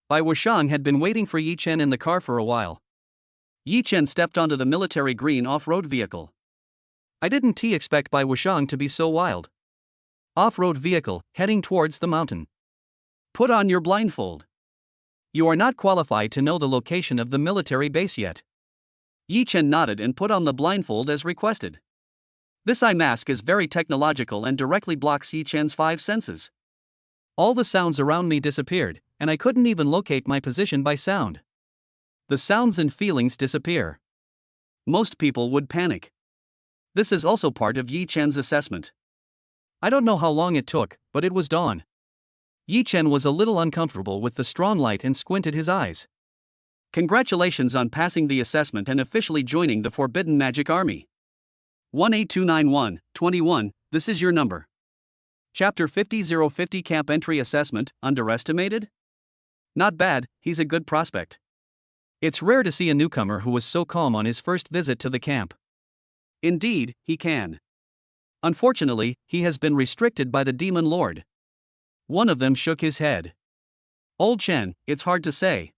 Bai Wuxiang had been waiting for Yi Chen in the car for a while. Yi Chen stepped onto the military green off-road vehicle. I didn't expect Bai Wuxiang to be so wild. Off-road vehicle, heading towards the mountain. Put on your blindfold. You are not qualified to know the location of the military base yet. Yi Chen nodded and put on the blindfold as requested. This eye mask is very technological and directly blocks Yi Chen's 5 senses. All the sounds around me disappeared, and I couldn't even locate my position by sound. The sounds and feelings disappear. Most people would panic. This is also part of Yi Chen's assessment. I don't know how long it took, but it was dawn. Yi Chen was a little uncomfortable with the strong light and squinted his eyes. Congratulations on passing the assessment and officially joining the Forbidden Magic Army. 18291-21, this is your number. Chapter 50-050 Camp Entry Assessment, Underestimated? Not bad, he's a good prospect. It's rare to see a newcomer who was so calm on his first visit to the camp. Indeed, he can. Unfortunately, he has been restricted by the Demon Lord. One of them shook his head. Old Chen, it's hard to say.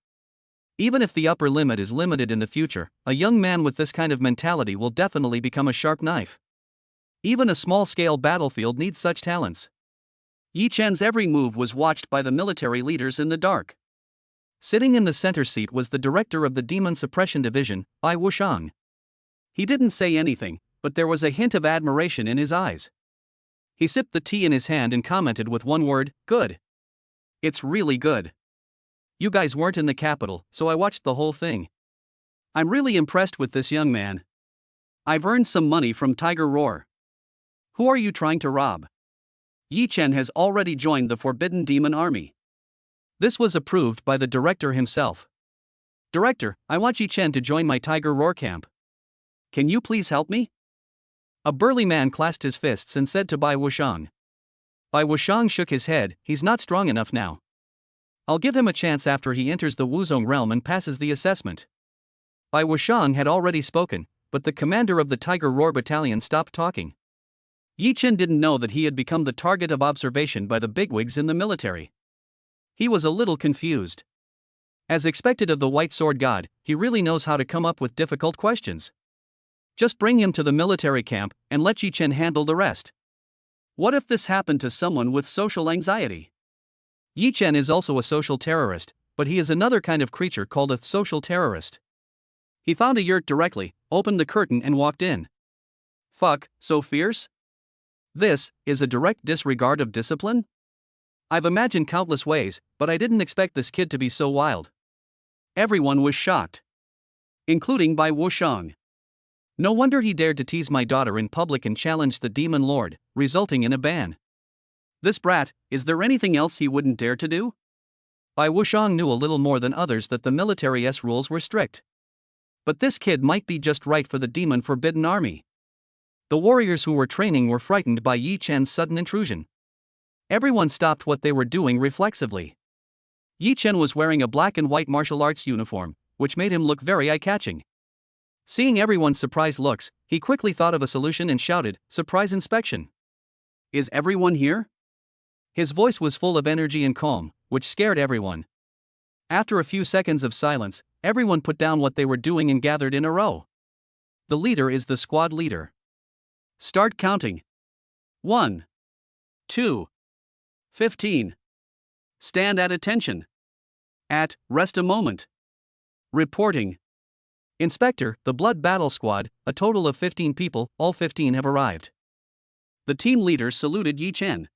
Even if the upper limit is limited in the future, a young man with this kind of mentality will definitely become a sharp knife. Even a small-scale battlefield needs such talents. Yi Chen's every move was watched by the military leaders in the dark. Sitting in the center seat was the director of the Demon Suppression Division, Bai Wuxiang. He didn't say anything, but there was a hint of admiration in his eyes. He sipped the tea in his hand and commented with one word, good. It's really good. You guys weren't in the capital, so I watched the whole thing. I'm really impressed with this young man. I've earned some money from Tiger Roar. Who are you trying to rob? Yi Chen has already joined the Forbidden Demon Army. This was approved by the director himself. Director, I want Yi Chen to join my Tiger Roar camp. Can you please help me? A burly man clasped his fists and said to Bai Wuxiang. Bai Wuxiang shook his head, he's not strong enough now. I'll give him a chance after he enters the Wuzong realm and passes the assessment. Bai Wuxiang had already spoken, but the commander of the Tiger Roar battalion stopped talking. Yi Chen didn't know that he had become the target of observation by the bigwigs in the military. He was a little confused. As expected of the White Sword God, he really knows how to come up with difficult questions. Just bring him to the military camp and let Yi Chen handle the rest. What if this happened to someone with social anxiety? Yi Chen is also a social terrorist, but he is another kind of creature called a social terrorist. He found a yurt directly, opened the curtain and walked in. Fuck, so fierce? This is a direct disregard of discipline? I've imagined countless ways, but I didn't expect this kid to be so wild. Everyone was shocked. Including Bai Wuxiang. No wonder he dared to tease my daughter in public and challenge the Demon Lord, resulting in a ban. This brat, is there anything else he wouldn't dare to do? Bai Wuxiang knew a little more than others that the military's rules were strict. But this kid might be just right for the Demon Forbidden Army. The warriors who were training were frightened by Yi Chen's sudden intrusion. Everyone stopped what they were doing reflexively. Yi Chen was wearing a black and white martial arts uniform, which made him look very eye-catching. Seeing everyone's surprised looks, he quickly thought of a solution and shouted, "Surprise inspection! Is everyone here?" His voice was full of energy and calm, which scared everyone. After a few seconds of silence, everyone put down what they were doing and gathered in a row. The leader is the squad leader. Start counting. 1, 2, 15. Stand at attention. Rest a moment. Reporting. Inspector, the Blood Battle Squad, a total of 15 people, all 15 have arrived. The team leader saluted Yi Chen.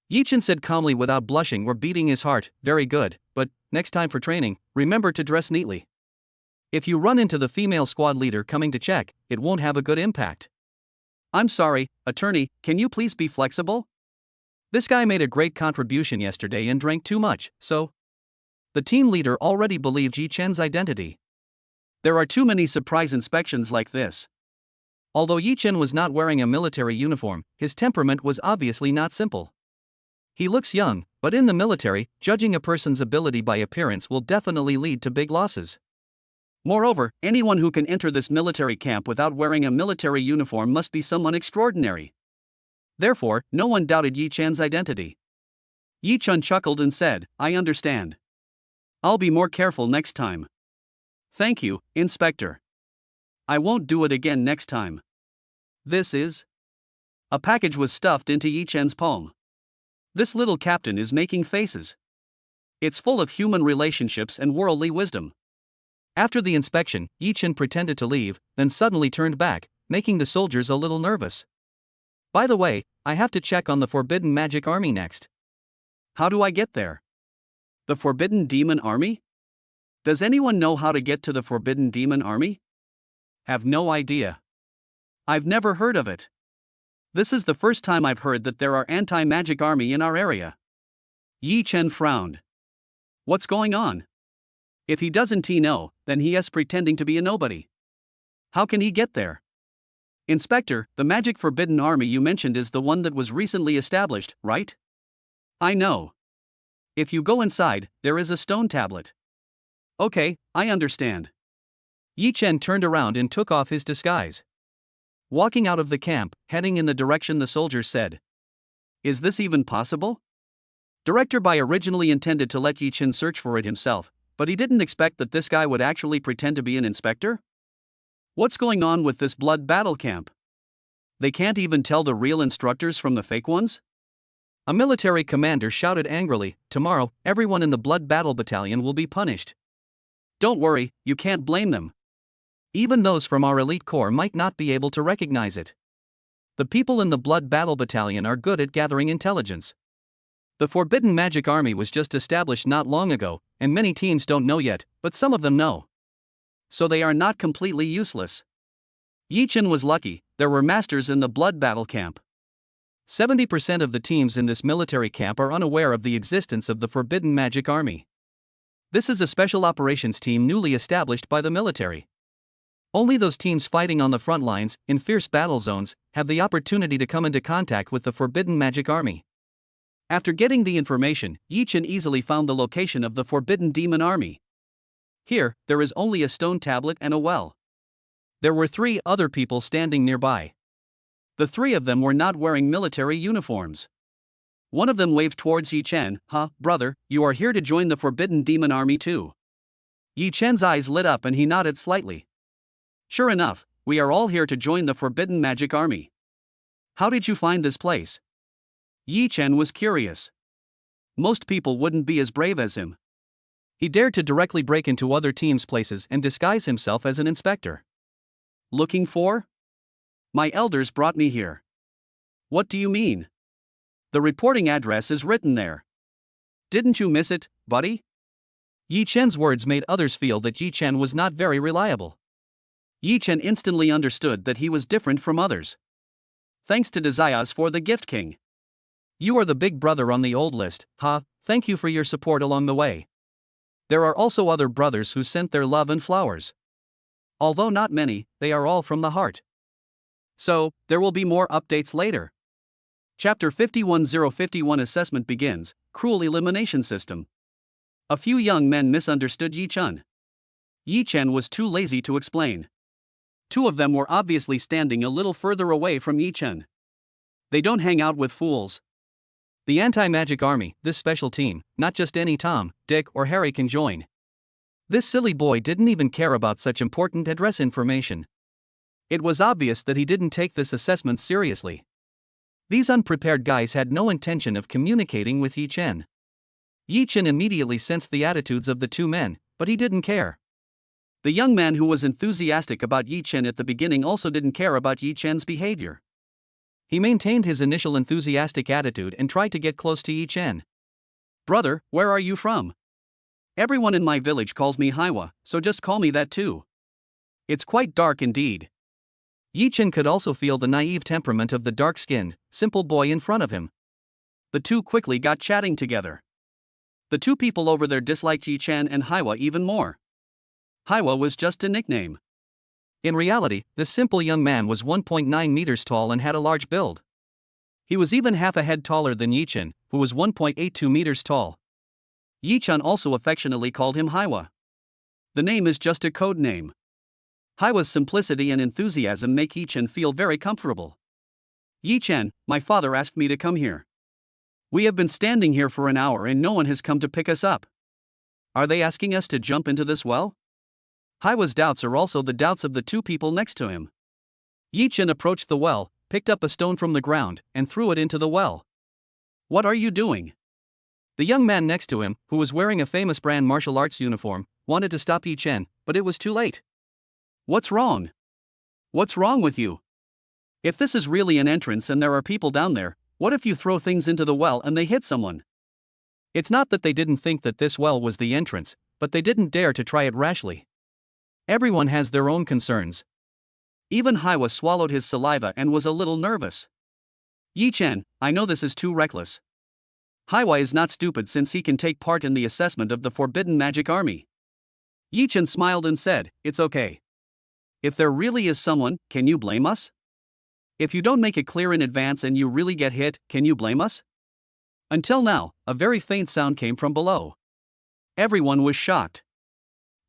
Yi Chen said calmly without blushing or beating his heart, "Very good, but next time for training, remember to dress neatly. If you run into the female squad leader coming to check, it won't have a good impact." "I'm sorry, attorney, can you please be flexible? This guy made a great contribution yesterday and drank too much, so..." The team leader already believed Yi Chen's identity. There are too many surprise inspections like this. Although Yi Chen was not wearing a military uniform, his temperament was obviously not simple. He looks young, but in the military, judging a person's ability by appearance will definitely lead to big losses. Moreover, anyone who can enter this military camp without wearing a military uniform must be someone extraordinary. Therefore, no one doubted Yi Chen's identity. Yi Chen chuckled and said, "I understand. I'll be more careful next time." "Thank you, Inspector. I won't do it again next time." This is... A package was stuffed into Yi Chen's palm. This little captain is making faces. It's full of human relationships and worldly wisdom. After the inspection, Yi Chen pretended to leave, then suddenly turned back, making the soldiers a little nervous. "By the way, I have to check on the Forbidden Magic Army next." "How do I get there?" "The Forbidden Demon Army? Does anyone know how to get to the Forbidden Demon Army?" "Have no idea. I've never heard of it. This is the first time I've heard that there are anti-magic army in our area." Yi Chen frowned. What's going on? If he doesn't know, then he is pretending to be a nobody. How can he get there? "Inspector, the Magic Forbidden Army you mentioned is the one that was recently established, right?" "I know. If you go inside, there is a stone tablet." "Okay, I understand." Yi Chen turned around and took off his disguise. Walking out of the camp, heading in the direction the soldiers said. "Is this even possible?" Director Bai originally intended to let Yi Chen search for it himself, but he didn't expect that this guy would actually pretend to be an inspector. What's going on with this blood battle camp? They can't even tell the real instructors from the fake ones? A military commander shouted angrily, "Tomorrow, everyone in the blood battle battalion will be punished." "Don't worry, you can't blame them. Even those from our elite corps might not be able to recognize it. The people in the Blood Battle Battalion are good at gathering intelligence. The Forbidden Magic Army was just established not long ago, and many teams don't know yet, but some of them know. So they are not completely useless." Yi Chen was lucky, there were masters in the Blood Battle camp. 70% of the teams in this military camp are unaware of the existence of the Forbidden Magic Army. This is a special operations team newly established by the military. Only those teams fighting on the front lines, in fierce battle zones, have the opportunity to come into contact with the Forbidden Magic Army. After getting the information, Yi Chen easily found the location of the Forbidden Demon Army. Here, there is only a stone tablet and a well. There were 3 other people standing nearby. The 3 of them were not wearing military uniforms. One of them waved towards Yi Chen. "Huh, brother, you are here to join the Forbidden Demon Army too?" Yi Chen's eyes lit up and he nodded slightly. "Sure enough, we are all here to join the Forbidden Magic Army." "How did you find this place?" Yi Chen was curious. Most people wouldn't be as brave as him. He dared to directly break into other teams' places and disguise himself as an inspector. "Looking for?" "My elders brought me here." "What do you mean?" "The reporting address is written there." "Didn't you miss it, buddy?" Yi Chen's words made others feel that Yi Chen was not very reliable. Yi Chen instantly understood that he was different from others. "Thanks to Desires for the Gift King. You are the big brother on the old list, thank you for your support along the way. There are also other brothers who sent their love and flowers. Although not many, they are all from the heart. So, there will be more updates later." Chapter 51051 Assessment begins, Cruel Elimination System. A few young men misunderstood Yi Chen. Yi Chen was too lazy to explain. 2 of them were obviously standing a little further away from Yi Chen. They don't hang out with fools. The Anti-Magic Army, this special team, not just any Tom, Dick or Harry can join. This silly boy didn't even care about such important address information. It was obvious that he didn't take this assessment seriously. These unprepared guys had no intention of communicating with Yi Chen. Yi Chen immediately sensed the attitudes of the two men, but he didn't care. The young man who was enthusiastic about Yi Chen at the beginning also didn't care about Yi Chen's behavior. He maintained his initial enthusiastic attitude and tried to get close to Yi Chen. "Brother, where are you from?" "Everyone in my village calls me Haiwa, so just call me that too." "It's quite dark indeed." Yi Chen could also feel the naive temperament of the dark-skinned, simple boy in front of him. The two quickly got chatting together. The two people over there disliked Yi Chen and Haiwa even more. Haiwa was just a nickname. In reality, this simple young man was 1.9 meters tall and had a large build. He was even half a head taller than Yi Chen, who was 1.82 meters tall. Yi Chen also affectionately called him Haiwa. The name is just a code name. Haiwa's simplicity and enthusiasm make Yi Chen feel very comfortable. "Yi Chen, my father asked me to come here. We have been standing here for an hour and no one has come to pick us up. Are they asking us to jump into this well?" Haiwa's doubts are also the doubts of the two people next to him. Yi Chen approached the well, picked up a stone from the ground, and threw it into the well. "What are you doing?" The young man next to him, who was wearing a famous brand martial arts uniform, wanted to stop Yi Chen, but it was too late. "What's wrong? What's wrong with you? If this is really an entrance and there are people down there, what if you throw things into the well and they hit someone?" It's not that they didn't think that this well was the entrance, but they didn't dare to try it rashly. Everyone has their own concerns. Even Haiwa swallowed his saliva and was a little nervous. "Yi Chen, I know this is too reckless. Haiwa is not stupid since he can take part in the assessment of the Forbidden Magic Army." Yi Chen smiled and said, "It's okay. If there really is someone, can you blame us? If you don't make it clear in advance and you really get hit, can you blame us?" Until now, a very faint sound came from below. Everyone was shocked.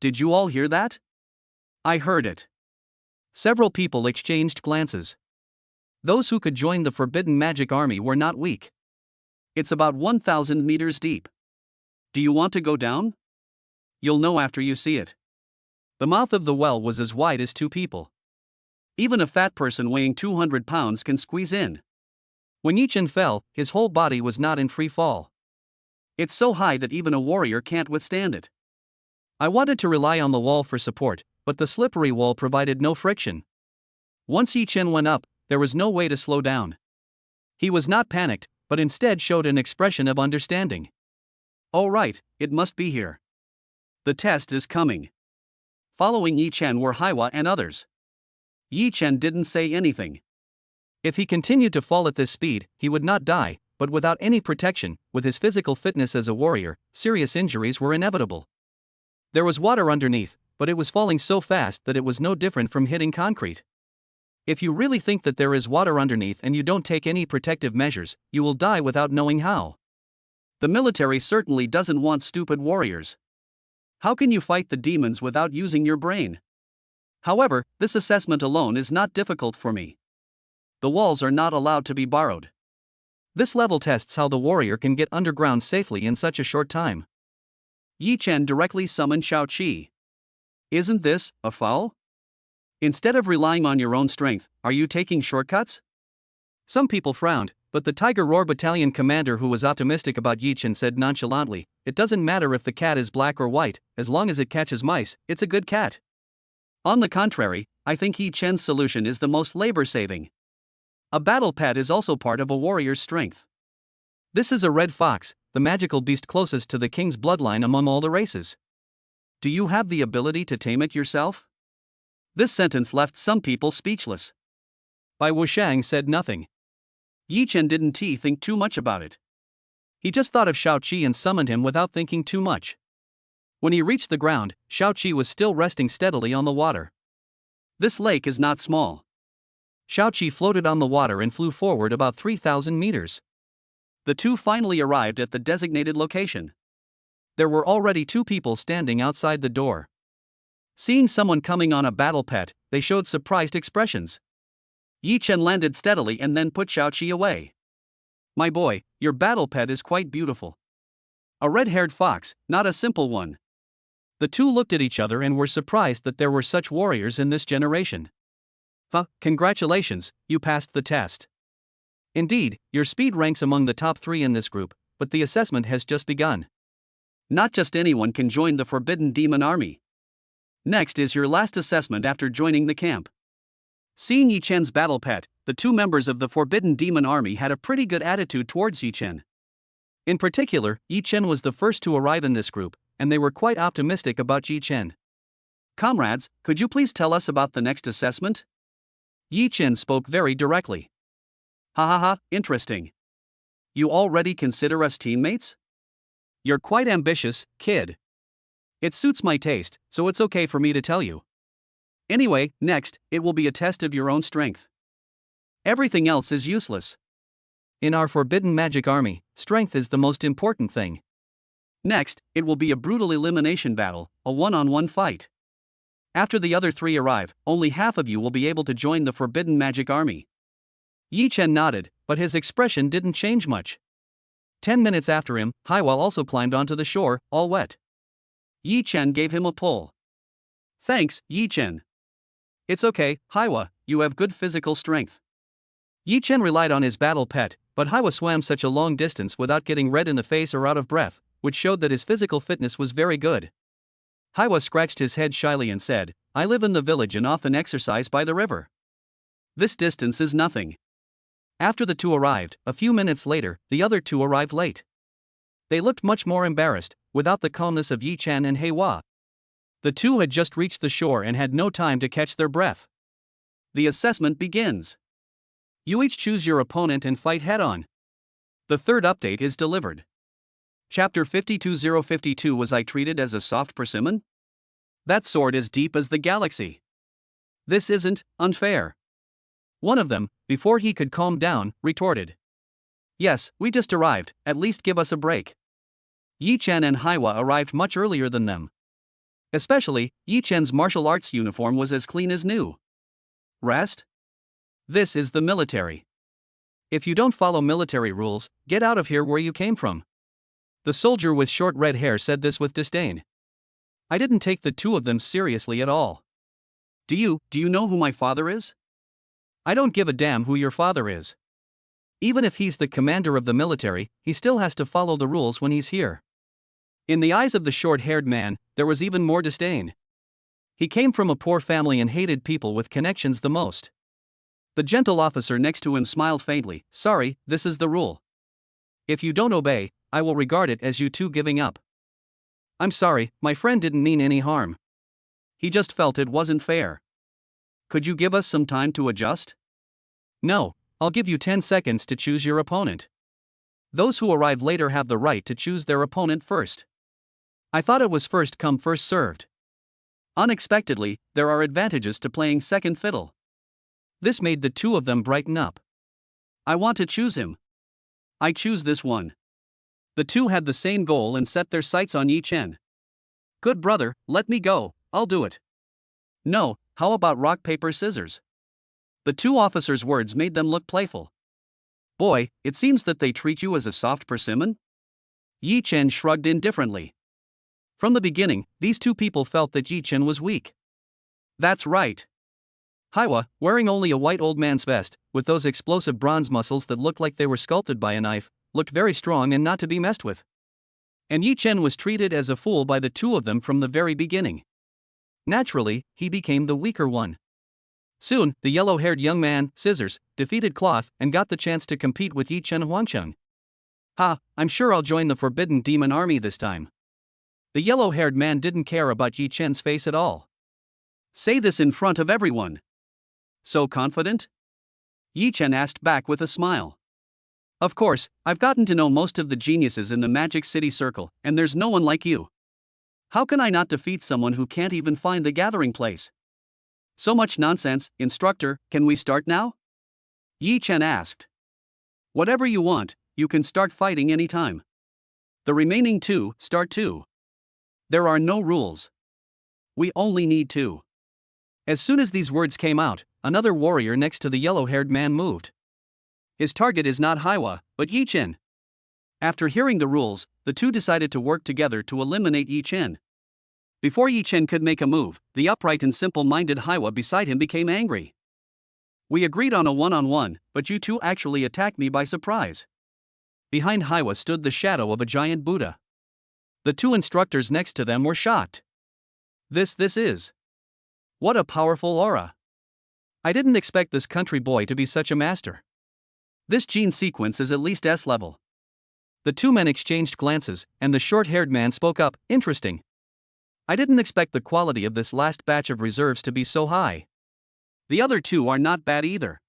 "Did you all hear that?" "I heard it." Several people exchanged glances. Those who could join the Forbidden Magic Army were not weak. It's about 1,000 meters deep. Do you want to go down? You'll know after you see it. The mouth of the well was as wide as two people. Even a fat person weighing 200 pounds can squeeze in. When Yi Chen fell, his whole body was not in free fall. It's so high that even a warrior can't withstand it. I wanted to rely on the wall for support, but the slippery wall provided no friction. Once Yi Chen went up, there was no way to slow down. He was not panicked, but instead showed an expression of understanding. "Oh right, it must be here. The test is coming." Following Yi Chen were Haiwa and others. Yi Chen didn't say anything. If he continued to fall at this speed, he would not die, but without any protection, with his physical fitness as a warrior, serious injuries were inevitable. There was water underneath, but it was falling so fast that it was no different from hitting concrete. If you really think that there is water underneath and you don't take any protective measures, you will die without knowing how. The military certainly doesn't want stupid warriors. How can you fight the demons without using your brain? However, this assessment alone is not difficult for me. The walls are not allowed to be borrowed. This level tests how the warrior can get underground safely in such a short time. Yi Chen directly summoned Shao Qi. "Isn't this a foul? Instead of relying on your own strength, are you taking shortcuts?" Some people frowned, but the Tiger Roar Battalion commander, who was optimistic about Yi Chen, said nonchalantly, "It doesn't matter if the cat is black or white, as long as it catches mice, it's a good cat." On the contrary, I think Yi Chen's solution is the most labor-saving. A battle pet is also part of a warrior's strength. This is a red fox, the magical beast closest to the king's bloodline among all the races. Do you have the ability to tame it yourself? This sentence left some people speechless. Bai Wushang said nothing. Yi Chen didn't think too much about it. He just thought of Shao Qi and summoned him without thinking too much. When he reached the ground, Shao Qi was still resting steadily on the water. This lake is not small. Shao Qi floated on the water and flew forward about 3,000 meters. The two finally arrived at the designated location. There were already two people standing outside the door. Seeing someone coming on a battle pet, they showed surprised expressions. Yi Chen landed steadily and then put Shao Qi away. "My boy, your battle pet is quite beautiful. A red-haired fox, not a simple one. The two looked at each other and were surprised that there were such warriors in this generation. Congratulations, you passed the test. Indeed, your speed ranks among the top 3 in this group, but the assessment has just begun. Not just anyone can join the Forbidden Demon Army. Next is your last assessment after joining the camp. Seeing Yi Chen's battle pet, the 2 members of the Forbidden Demon Army had a pretty good attitude towards Yi Chen. In particular, Yi Chen was the first to arrive in this group, and they were quite optimistic about Yi Chen. Comrades, could you please tell us about the next assessment? Yi Chen spoke very directly. Interesting. You already consider us teammates? You're quite ambitious, kid. It suits my taste, so it's okay for me to tell you. Anyway, next, it will be a test of your own strength. Everything else is useless. In our Forbidden Magic Army, strength is the most important thing. Next, it will be a brutal elimination battle, a one-on-one fight. After the other 3 arrive, only half of you will be able to join the Forbidden Magic Army. Yi Chen nodded, but his expression didn't change much. 10 minutes after him, Haiwa also climbed onto the shore, all wet. Yi Chen gave him a pull. Thanks, Yi Chen. It's okay, Haiwa, you have good physical strength. Yi Chen relied on his battle pet, but Haiwa swam such a long distance without getting red in the face or out of breath, which showed that his physical fitness was very good. Haiwa scratched his head shyly and said, I live in the village and often exercise by the river. This distance is nothing. After the 2 arrived, a few minutes later, the other 2 arrived late. They looked much more embarrassed, without the calmness of Yi Chen and Haiwa. The 2 had just reached the shore and had no time to catch their breath. The assessment begins. You each choose your opponent and fight head-on. The 3rd update is delivered. Chapter 52052. Was I treated as a soft persimmon? That sword is deep as the galaxy. This isn't unfair. One of them, before he could calm down, retorted. Yes, we just arrived, at least give us a break. Yi Chen and Haiwa arrived much earlier than them. Especially, Yi Chen's martial arts uniform was as clean as new. Rest? This is the military. If you don't follow military rules, get out of here where you came from. The soldier with short red hair said this with disdain. I didn't take the 2 of them seriously at all. Do you know who my father is? I don't give a damn who your father is. Even if he's the commander of the military, he still has to follow the rules when he's here. In the eyes of the short-haired man, there was even more disdain. He came from a poor family and hated people with connections the most. The gentle officer next to him smiled faintly. Sorry, this is the rule. If you don't obey, I will regard it as you 2 giving up. I'm sorry, my friend didn't mean any harm. He just felt it wasn't fair. Could you give us some time to adjust? No, I'll give you 10 seconds to choose your opponent. Those who arrive later have the right to choose their opponent first. I thought it was first come first served. Unexpectedly, there are advantages to playing second fiddle. This made the 2 of them brighten up. I want to choose him. I choose this one. The 2 had the same goal and set their sights on Yi Chen. Good brother, let me go, I'll do it. No, how about rock paper scissors? The 2 officers' words made them look playful. Boy, it seems that they treat you as a soft persimmon? Yi Chen shrugged indifferently. From the beginning, these 2 people felt that Yi Chen was weak. That's right. Haiwa, wearing only a white old man's vest, with those explosive bronze muscles that looked like they were sculpted by a knife, looked very strong and not to be messed with. And Yi Chen was treated as a fool by the 2 of them from the very beginning. Naturally, he became the weaker one. Soon, the yellow-haired young man, Scissors, defeated Cloth and got the chance to compete with Yi Chen Huangcheng. I'm sure I'll join the Forbidden Demon Army this time. The yellow-haired man didn't care about Yi Chen's face at all. Say this in front of everyone. So confident? Yi Chen asked back with a smile. Of course, I've gotten to know most of the geniuses in the Magic City Circle, and there's no one like you. How can I not defeat someone who can't even find the gathering place? So much nonsense, instructor, can we start now? Yi Chen asked. Whatever you want, you can start fighting anytime. The remaining 2, start too. There are no rules. We only need 2. As soon as these words came out, another warrior next to the yellow-haired man moved. His target is not Haiwa, but Yi Chen. After hearing the rules, the 2 decided to work together to eliminate Yi Chen. Before Yi Chen could make a move, the upright and simple-minded Haiwa beside him became angry. We agreed on a one-on-one, but you two actually attacked me by surprise. Behind Haiwa stood the shadow of a giant Buddha. The two instructors next to them were shocked. This is. What a powerful aura. I didn't expect this country boy to be such a master. This gene sequence is at least S-level. The two men exchanged glances, and the short-haired man spoke up, interesting. I didn't expect the quality of this last batch of reserves to be so high. The other two are not bad either.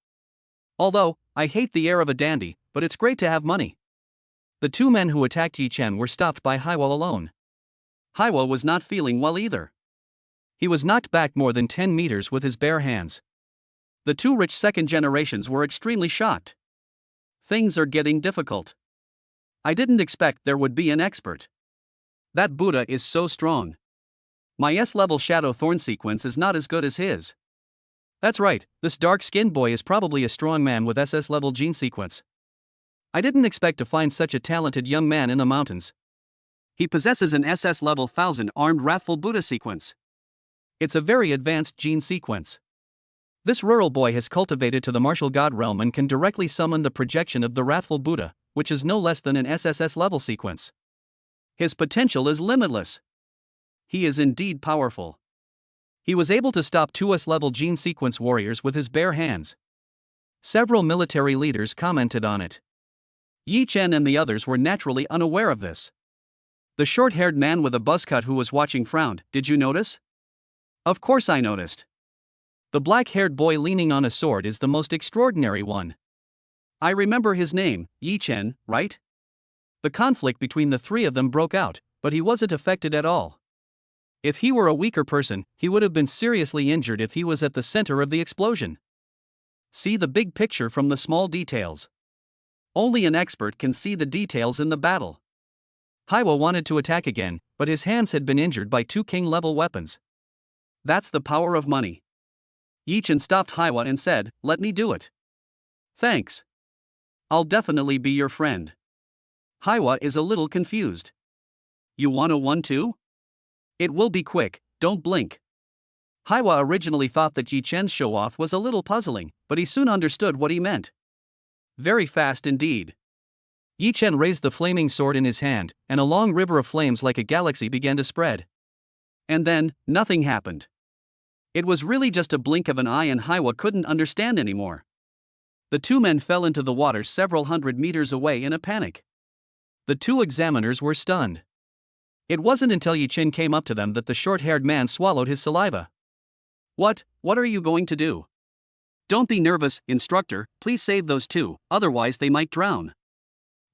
Although, I hate the air of a dandy, but it's great to have money. The two men who attacked Yi Chen were stopped by Haiwa alone. Haiwa was not feeling well either. He was knocked back more than 10 meters with his bare hands. The two rich second generations were extremely shocked. Things are getting difficult. I didn't expect there would be an expert. That Buddha is so strong. My S-level Shadow Thorn sequence is not as good as his. That's right, this dark-skinned boy is probably a strong man with SS-level gene sequence. I didn't expect to find such a talented young man in the mountains. He possesses an SS-level 1000 armed Wrathful Buddha sequence. It's a very advanced gene sequence. This rural boy has cultivated to the martial god realm and can directly summon the projection of the Wrathful Buddha, which is no less than an SSS-level sequence. His potential is limitless. He is indeed powerful. He was able to stop two S-level gene sequence warriors with his bare hands. Several military leaders commented on it. Yi Chen and the others were naturally unaware of this. The short-haired man with a buzz cut who was watching frowned. Did you notice? Of course I noticed. The black-haired boy leaning on a sword is the most extraordinary one. I remember his name, Yi Chen, right? The conflict between the three of them broke out, but he wasn't affected at all. If he were a weaker person, he would have been seriously injured if he was at the center of the explosion. See the big picture from the small details. Only an expert can see the details in the battle. Haiwa wanted to attack again, but his hands had been injured by two king-level weapons. That's the power of money. Yi Chen stopped Haiwa and said, "Let me do it." Thanks. I'll definitely be your friend. Haiwa is a little confused. You want a 1-2? It will be quick, don't blink. Haiwa originally thought that Yi Chen's show-off was a little puzzling, but he soon understood what he meant. Very fast indeed. Yi Chen raised the flaming sword in his hand, and a long river of flames like a galaxy began to spread. And then, nothing happened. It was really just a blink of an eye and Haiwa couldn't understand anymore. The two men fell into the water several hundred meters away in a panic. The two examiners were stunned. It wasn't until Yi Chen came up to them that the short-haired man swallowed his saliva. What are you going to do? Don't be nervous, instructor, please save those two, otherwise they might drown.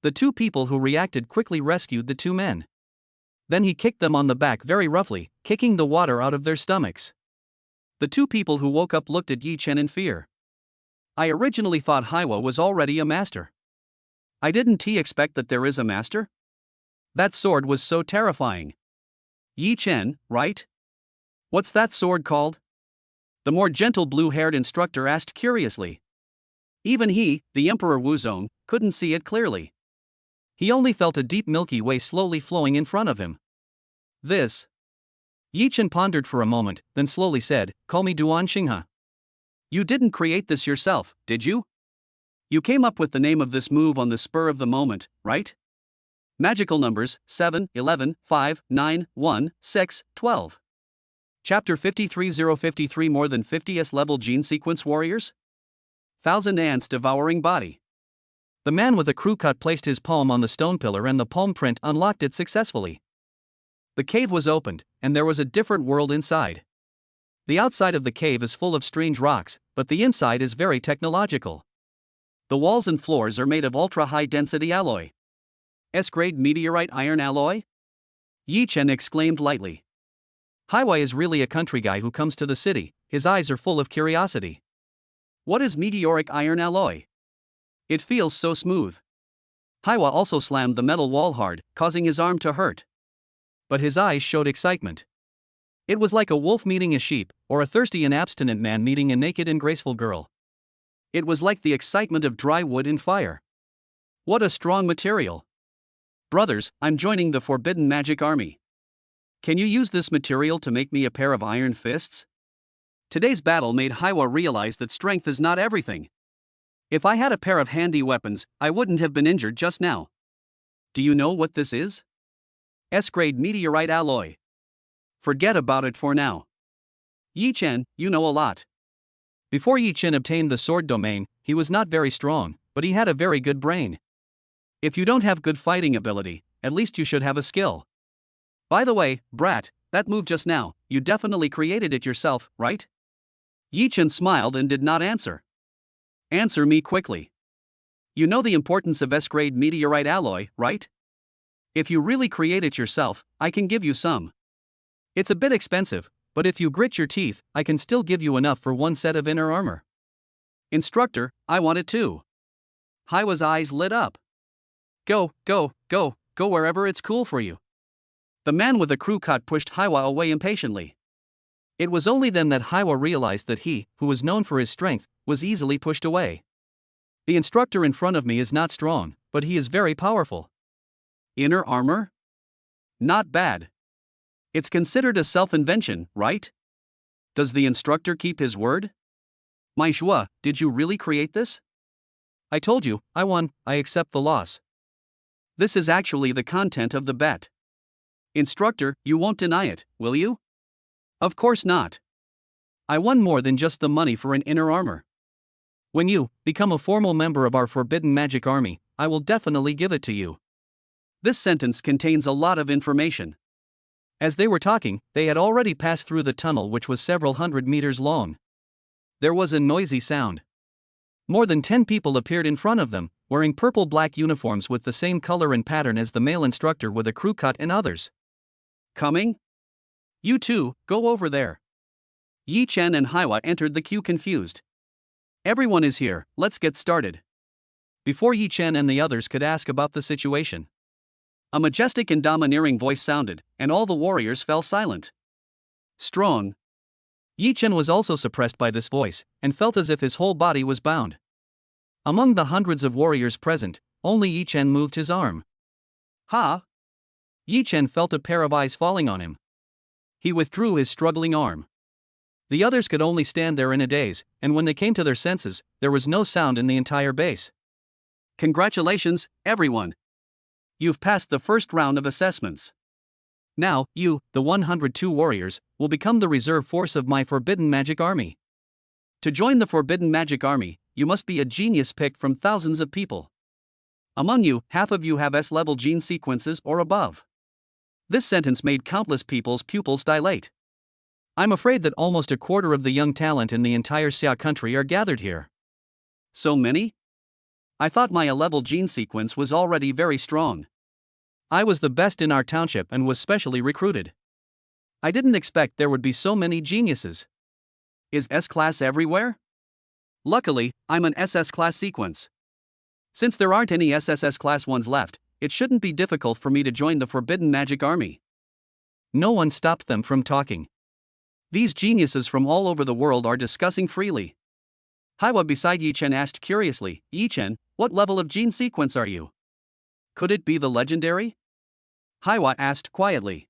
The two people who reacted quickly rescued the two men. Then he kicked them on the back very roughly, kicking the water out of their stomachs. The two people who woke up looked at Yi Chen in fear. I originally thought Haiwa was already a master. I didn't expect that there is a master? That sword was so terrifying. Yi Chen, right? What's that sword called? The more gentle blue-haired instructor asked curiously. Even he, the Emperor Wuzong, couldn't see it clearly. He only felt a deep Milky Way slowly flowing in front of him. This. Yi Chen pondered for a moment, then slowly said, "Call me Duan Xinghe." You didn't create this yourself, did you? You came up with the name of this move on the spur of the moment, right? Magical numbers 7, 11, 5, 9, 1, 6, 12. Chapter 53053 More than 50 S-level gene sequence warriors? 1000 ants devouring body. The man with the crew cut placed his palm on the stone pillar and the palm print unlocked it successfully. The cave was opened, and there was a different world inside. The outside of the cave is full of strange rocks, but the inside is very technological. The walls and floors are made of ultra-high-density alloy. S-grade meteorite iron alloy? Yi Chen exclaimed lightly. Haiwa is really a country guy who comes to the city, his eyes are full of curiosity. What is meteoric iron alloy? It feels so smooth. Haiwa also slammed the metal wall hard, causing his arm to hurt. But his eyes showed excitement. It was like a wolf meeting a sheep, or a thirsty and abstinent man meeting a naked and graceful girl. It was like the excitement of dry wood in fire. What a strong material. Brothers, I'm joining the Forbidden Magic Army. Can you use this material to make me a pair of iron fists? Today's battle made Haiwa realize that strength is not everything. If I had a pair of handy weapons, I wouldn't have been injured just now. Do you know what this is? S-grade meteorite alloy. Forget about it for now. Yi Chen, you know a lot. Before Yi Chen obtained the sword domain, he was not very strong, but he had a very good brain. If you don't have good fighting ability, at least you should have a skill. By the way, brat, that move just now, you definitely created it yourself, right? Yi Chen smiled and did not answer. Answer me quickly. You know the importance of S-grade meteorite alloy, right? If you really create it yourself, I can give you some. It's a bit expensive, but if you grit your teeth, I can still give you enough for one set of inner armor. Instructor, I want it too. Haiwa's eyes lit up. Go wherever it's cool for you. The man with the crew cut pushed Haiwa away impatiently. It was only then that Haiwa realized that he, who was known for his strength, was easily pushed away. The instructor in front of me is not strong, but he is very powerful. Inner armor? Not bad. It's considered a self-invention, right? Does the instructor keep his word? Mai Shua, did you really create this? I told you, I won, I accept the loss. This is actually the content of the bet. Instructor, you won't deny it, will you? Of course not. I won more than just the money for an inner armor. When you become a formal member of our Forbidden Magic Army, I will definitely give it to you. This sentence contains a lot of information. As they were talking, they had already passed through the tunnel, which was several hundred meters long. There was a noisy sound. More than 10 people appeared in front of them, wearing purple-black uniforms with the same color and pattern as the male instructor with a crew cut and others. Coming? You two, go over there. Yi Chen and Haiwa entered the queue confused. Everyone is here, let's get started. Before Yi Chen and the others could ask about the situation, a majestic and domineering voice sounded, and all the warriors fell silent. Strong. Yi Chen was also suppressed by this voice, and felt as if his whole body was bound. Among the hundreds of warriors present, only Yi Chen moved his arm. Ha! Yi Chen felt a pair of eyes falling on him. He withdrew his struggling arm. The others could only stand there in a daze, and when they came to their senses, there was no sound in the entire base. Congratulations, everyone! You've passed the first round of assessments. Now, you, the 102 warriors, will become the reserve force of my Forbidden Magic Army. To join the Forbidden Magic Army, you must be a genius picked from thousands of people. Among you, half of you have S-level gene sequences or above. This sentence made countless people's pupils dilate. I'm afraid that almost a quarter of the young talent in the entire Xia country are gathered here. So many? I thought my A-level gene sequence was already very strong. I was the best in our township and was specially recruited. I didn't expect there would be so many geniuses. Is S-class everywhere? Luckily, I'm an SS-class sequence. Since there aren't any SSS-class ones left, it shouldn't be difficult for me to join the Forbidden Magic Army. No one stopped them from talking. These geniuses from all over the world are discussing freely. Haiwa beside Yi Chen asked curiously, Yi Chen, what level of gene sequence are you? Could it be the legendary? Haiwa asked quietly.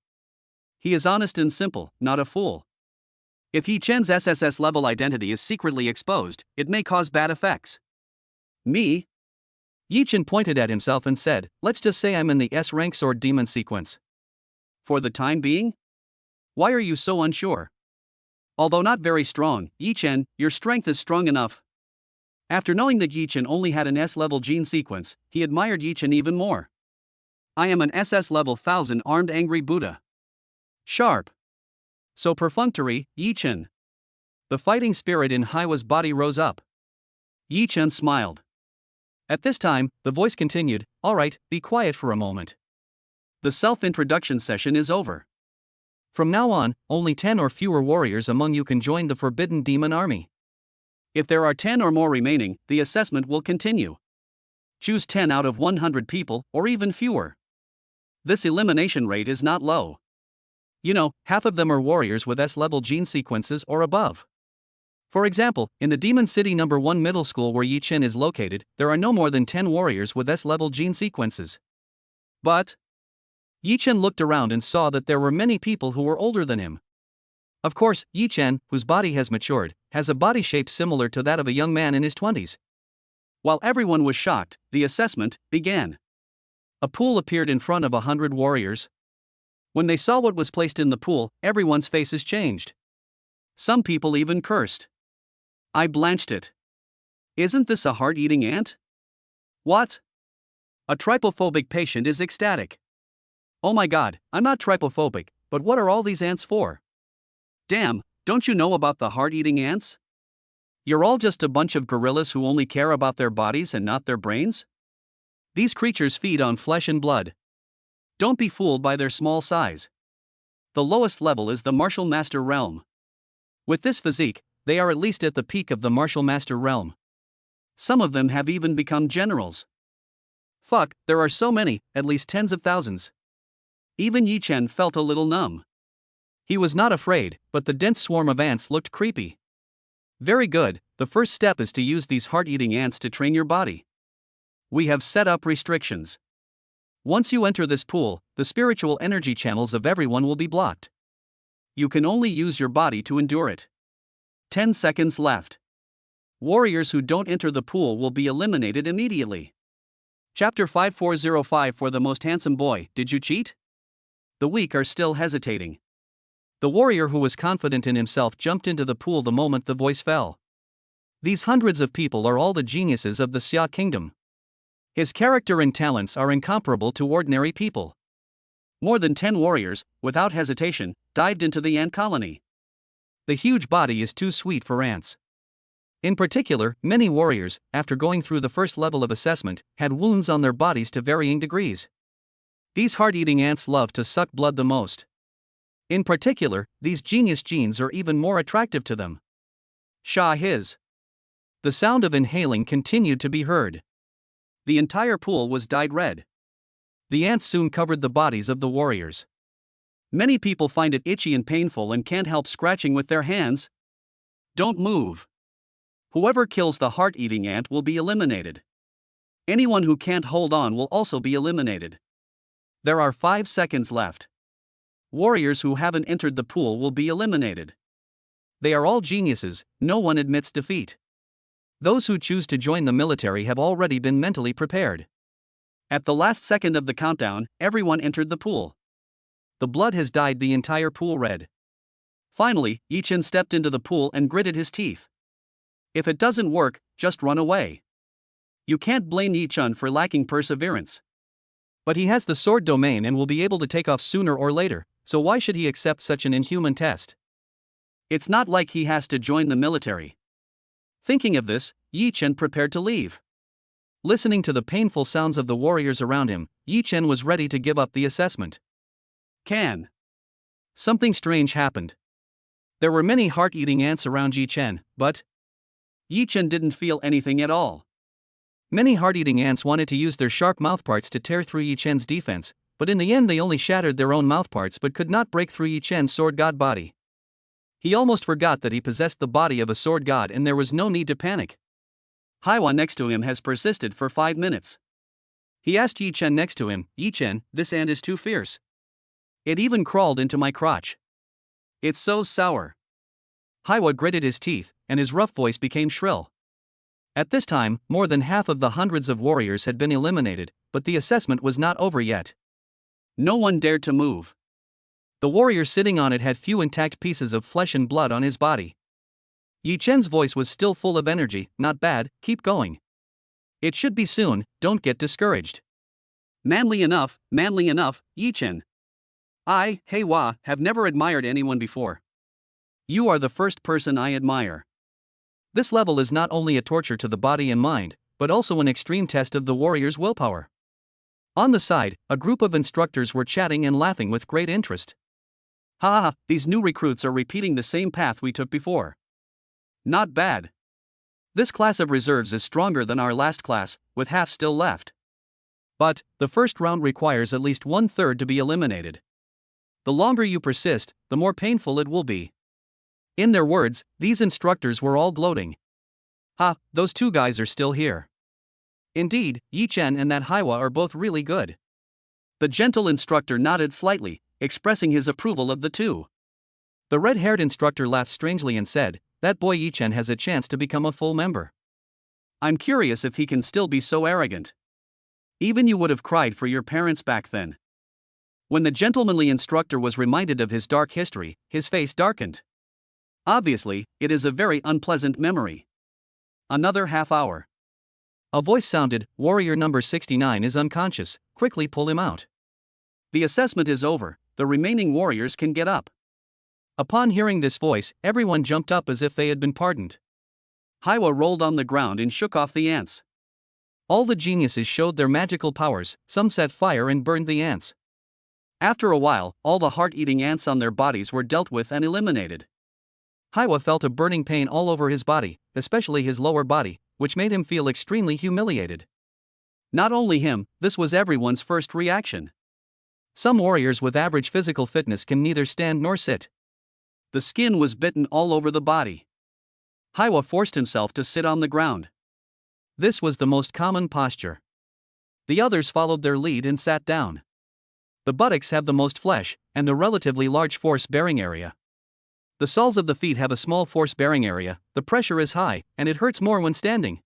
He is honest and simple, not a fool. If Yi Chen's SSS level identity is secretly exposed, it may cause bad effects. Me? Yi Chen pointed at himself and said, let's just say I'm in the S-rank sword demon sequence. For the time being? Why are you so unsure? Although not very strong, Yi Chen, your strength is strong enough. After knowing that Yi Chen only had an S-level gene sequence, he admired Yi Chen even more. I am an SS level 1000 armed angry Buddha. Sharp. So perfunctory, Yi Chen. The fighting spirit in Haiwa's body rose up. Yi Chen smiled. At this time, the voice continued, alright, be quiet for a moment. The self-introduction session is over. From now on, only 10 or fewer warriors among you can join the Forbidden Demon Army. If there are 10 or more remaining, the assessment will continue. Choose 10 out of 100 people, or even fewer. This elimination rate is not low. You know, half of them are warriors with S-level gene sequences or above. For example, in the Demon City No. 1 middle school where Yi Chen is located, there are no more than 10 warriors with S-level gene sequences. But Yi Chen looked around and saw that there were many people who were older than him. Of course, Yi Chen, whose body has matured, has a body shape similar to that of a young man in his 20s. While everyone was shocked, the assessment began. A pool appeared in front of 100 warriors. When they saw what was placed in the pool, everyone's faces changed. Some people even cursed. I blanched it. Isn't this a heart-eating ant? What? A trypophobic patient is ecstatic. Oh my god, I'm not trypophobic, but what are all these ants for? Damn, don't you know about the heart-eating ants? You're all just a bunch of gorillas who only care about their bodies and not their brains? These creatures feed on flesh and blood. Don't be fooled by their small size. The lowest level is the martial master realm. With this physique, they are at least at the peak of the martial master realm. Some of them have even become generals. Fuck, there are so many, at least tens of thousands. Even Yi Chen felt a little numb. He was not afraid, but the dense swarm of ants looked creepy. Very good, the first step is to use these heart-eating ants to train your body. We have set up restrictions. Once you enter this pool, the spiritual energy channels of everyone will be blocked. You can only use your body to endure it. 10 seconds left. Warriors who don't enter the pool will be eliminated immediately. Chapter 5405 For the most handsome boy, did you cheat? The weak are still hesitating. The warrior who was confident in himself jumped into the pool the moment the voice fell. These hundreds of people are all the geniuses of the Xia kingdom. His character and talents are incomparable to ordinary people. More than 10 warriors, without hesitation, dived into the ant colony. The huge body is too sweet for ants. In particular, many warriors, after going through the first level of assessment, had wounds on their bodies to varying degrees. These heart-eating ants love to suck blood the most. In particular, these genius genes are even more attractive to them. Shah his. The sound of inhaling continued to be heard. The entire pool was dyed red. The ants soon covered the bodies of the warriors. Many people find it itchy and painful and can't help scratching with their hands. Don't move. Whoever kills the heart-eating ant will be eliminated. Anyone who can't hold on will also be eliminated. There are 5 seconds left. Warriors who haven't entered the pool will be eliminated. They are all geniuses, no one admits defeat. Those who choose to join the military have already been mentally prepared. At the last second of the countdown, everyone entered the pool. The blood has dyed the entire pool red. Finally, Yi Chen stepped into the pool and gritted his teeth. If it doesn't work, just run away. You can't blame Yi Chen for lacking perseverance. But he has the sword domain and will be able to take off sooner or later, so why should he accept such an inhuman test? It's not like he has to join the military. Thinking of this, Yi Chen prepared to leave. Listening to the painful sounds of the warriors around him, Yi Chen was ready to give up the assessment. Something strange happened. There were many heart-eating ants around Yi Chen, but Yi Chen didn't feel anything at all. Many heart-eating ants wanted to use their sharp mouthparts to tear through Yi Chen's defense, but in the end they only shattered their own mouthparts but could not break through Yi Chen's sword god body. He almost forgot that he possessed the body of a sword god and there was no need to panic. Haiwa next to him has persisted for 5 minutes. He asked Yi Chen next to him, Yi Chen, this ant is too fierce. It even crawled into my crotch. It's so sour. Haiwa gritted his teeth, and his rough voice became shrill. At this time, more than half of the hundreds of warriors had been eliminated, but the assessment was not over yet. No one dared to move. The warrior sitting on it had few intact pieces of flesh and blood on his body. Yi Chen's voice was still full of energy, not bad, keep going. It should be soon, don't get discouraged. Manly enough, Yi Chen. I, Haiwa, have never admired anyone before. You are the first person I admire. This level is not only a torture to the body and mind, but also an extreme test of the warrior's willpower. On the side, a group of instructors were chatting and laughing with great interest. Ha, these new recruits are repeating the same path we took before. Not bad. This class of reserves is stronger than our last class, with half still left. But, the first round requires at least 1/3 to be eliminated. The longer you persist, the more painful it will be. In their words, these instructors were all gloating. Ha, those two guys are still here. Indeed, Yi Chen and that Haiwa are both really good. The gentle instructor nodded slightly, expressing his approval of the two. The red-haired instructor laughed strangely and said, "That boy Yi-Chen has a chance to become a full member. I'm curious if he can still be so arrogant. Even you would have cried for your parents back then." When the gentlemanly instructor was reminded of his dark history, his face darkened. Obviously, it is a very unpleasant memory. Another half hour. A voice sounded, "Warrior number 69 is unconscious, quickly pull him out." The assessment is over, the remaining warriors can get up. Upon hearing this voice, everyone jumped up as if they had been pardoned. Haiwa rolled on the ground and shook off the ants. All the geniuses showed their magical powers, some set fire and burned the ants. After a while, all the heart-eating ants on their bodies were dealt with and eliminated. Haiwa felt a burning pain all over his body, especially his lower body, which made him feel extremely humiliated. Not only him, this was everyone's first reaction. Some warriors with average physical fitness can neither stand nor sit. The skin was bitten all over the body. Haiwa forced himself to sit on the ground. This was the most common posture. The others followed their lead and sat down. The buttocks have the most flesh, and the relatively large force-bearing area. The soles of the feet have a small force-bearing area, the pressure is high, and it hurts more when standing.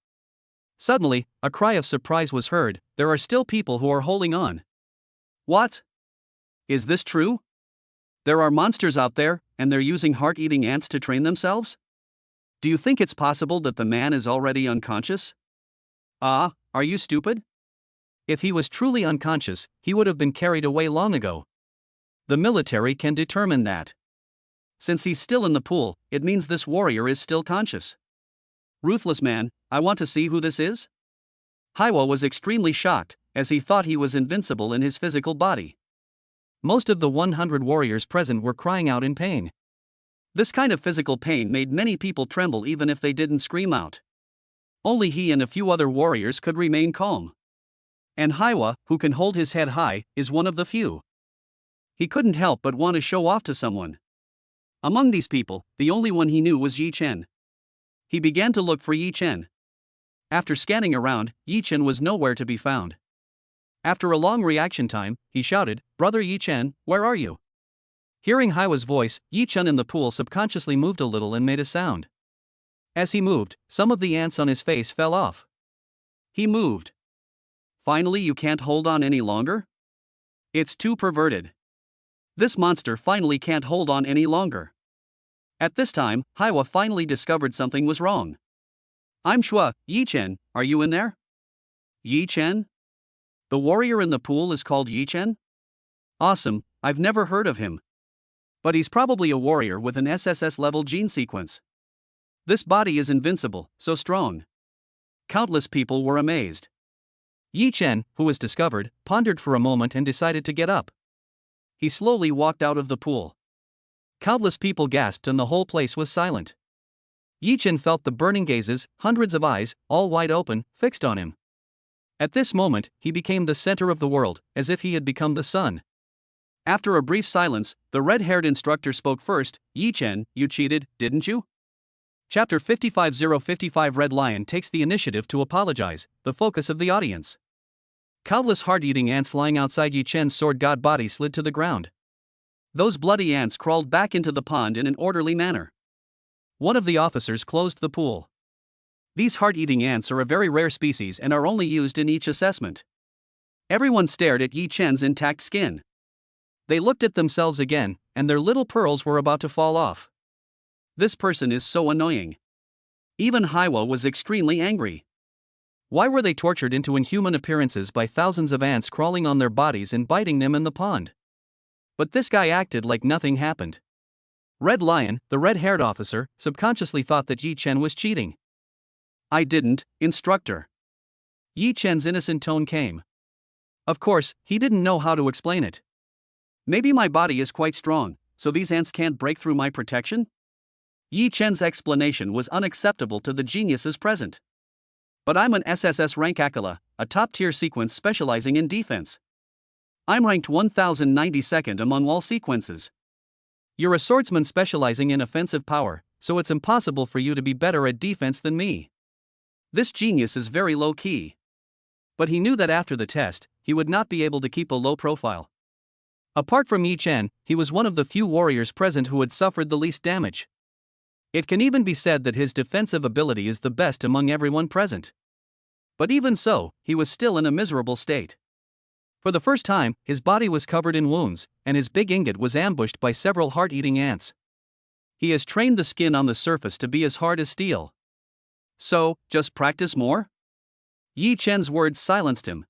Suddenly, a cry of surprise was heard, "There are still people who are holding on." What? Is this true? There are monsters out there, and they're using heart-eating ants to train themselves? Do you think it's possible that the man is already unconscious? Are you stupid? If he was truly unconscious, he would have been carried away long ago. The military can determine that. Since he's still in the pool, it means this warrior is still conscious. Ruthless man, I want to see who this is? Haiwa was extremely shocked, as he thought he was invincible in his physical body. Most of the 100 warriors present were crying out in pain. This kind of physical pain made many people tremble even if they didn't scream out. Only he and a few other warriors could remain calm. And Haiwa, who can hold his head high, is one of the few. He couldn't help but want to show off to someone. Among these people, the only one he knew was Yi-Chen. He began to look for Yi-Chen. After scanning around, Yi-Chen was nowhere to be found. After a long reaction time, he shouted, "Brother Yi-Chen, where are you?" Hearing Haiwa's voice, Yi-Chen in the pool subconsciously moved a little and made a sound. As he moved, some of the ants on his face fell off. He moved. Finally, you can't hold on any longer? It's too perverted. This monster finally can't hold on any longer. At this time, Haiwa finally discovered something was wrong. "I'm Shua, Yi-Chen, are you in there?" Yi-Chen? The warrior in the pool is called Yi-Chen? Awesome, I've never heard of him. But he's probably a warrior with an SSS-level gene sequence. This body is invincible, so strong. Countless people were amazed. Yi-Chen, who was discovered, pondered for a moment and decided to get up. He slowly walked out of the pool. Countless people gasped and the whole place was silent. Yi-Chen felt the burning gazes, hundreds of eyes, all wide open, fixed on him. At this moment, he became the center of the world, as if he had become the sun. After a brief silence, the red-haired instructor spoke first. "Yi-Chen, you cheated, didn't you?" Chapter 55:055 Red Lion takes the initiative to apologize, the focus of the audience. Countless heart-eating ants lying outside Yi-Chen's sword god body slid to the ground. Those bloody ants crawled back into the pond in an orderly manner. One of the officers closed the pool. These heart-eating ants are a very rare species and are only used in each assessment. Everyone stared at Yi-Chen's intact skin. They looked at themselves again, and their little pearls were about to fall off. This person is so annoying. Even Haiwa was extremely angry. Why were they tortured into inhuman appearances by thousands of ants crawling on their bodies and biting them in the pond? But this guy acted like nothing happened. Red Lion, the red-haired officer, subconsciously thought that Yi-Chen was cheating. "I didn't, instructor." Yi-Chen's innocent tone came. Of course, he didn't know how to explain it. "Maybe my body is quite strong, so these ants can't break through my protection?" Yi-Chen's explanation was unacceptable to the geniuses present. "But I'm an SSS rank Akala, a top-tier sequence specializing in defense. I'm ranked 1092nd among all sequences. You're a swordsman specializing in offensive power, so it's impossible for you to be better at defense than me." This genius is very low-key. But he knew that after the test, he would not be able to keep a low profile. Apart from Yi Chen, he was one of the few warriors present who had suffered the least damage. It can even be said that his defensive ability is the best among everyone present. But even so, he was still in a miserable state. For the first time, his body was covered in wounds, and his big ingot was ambushed by several heart-eating ants. He has trained the skin on the surface to be as hard as steel. So, just practice more? Yi Chen's words silenced him.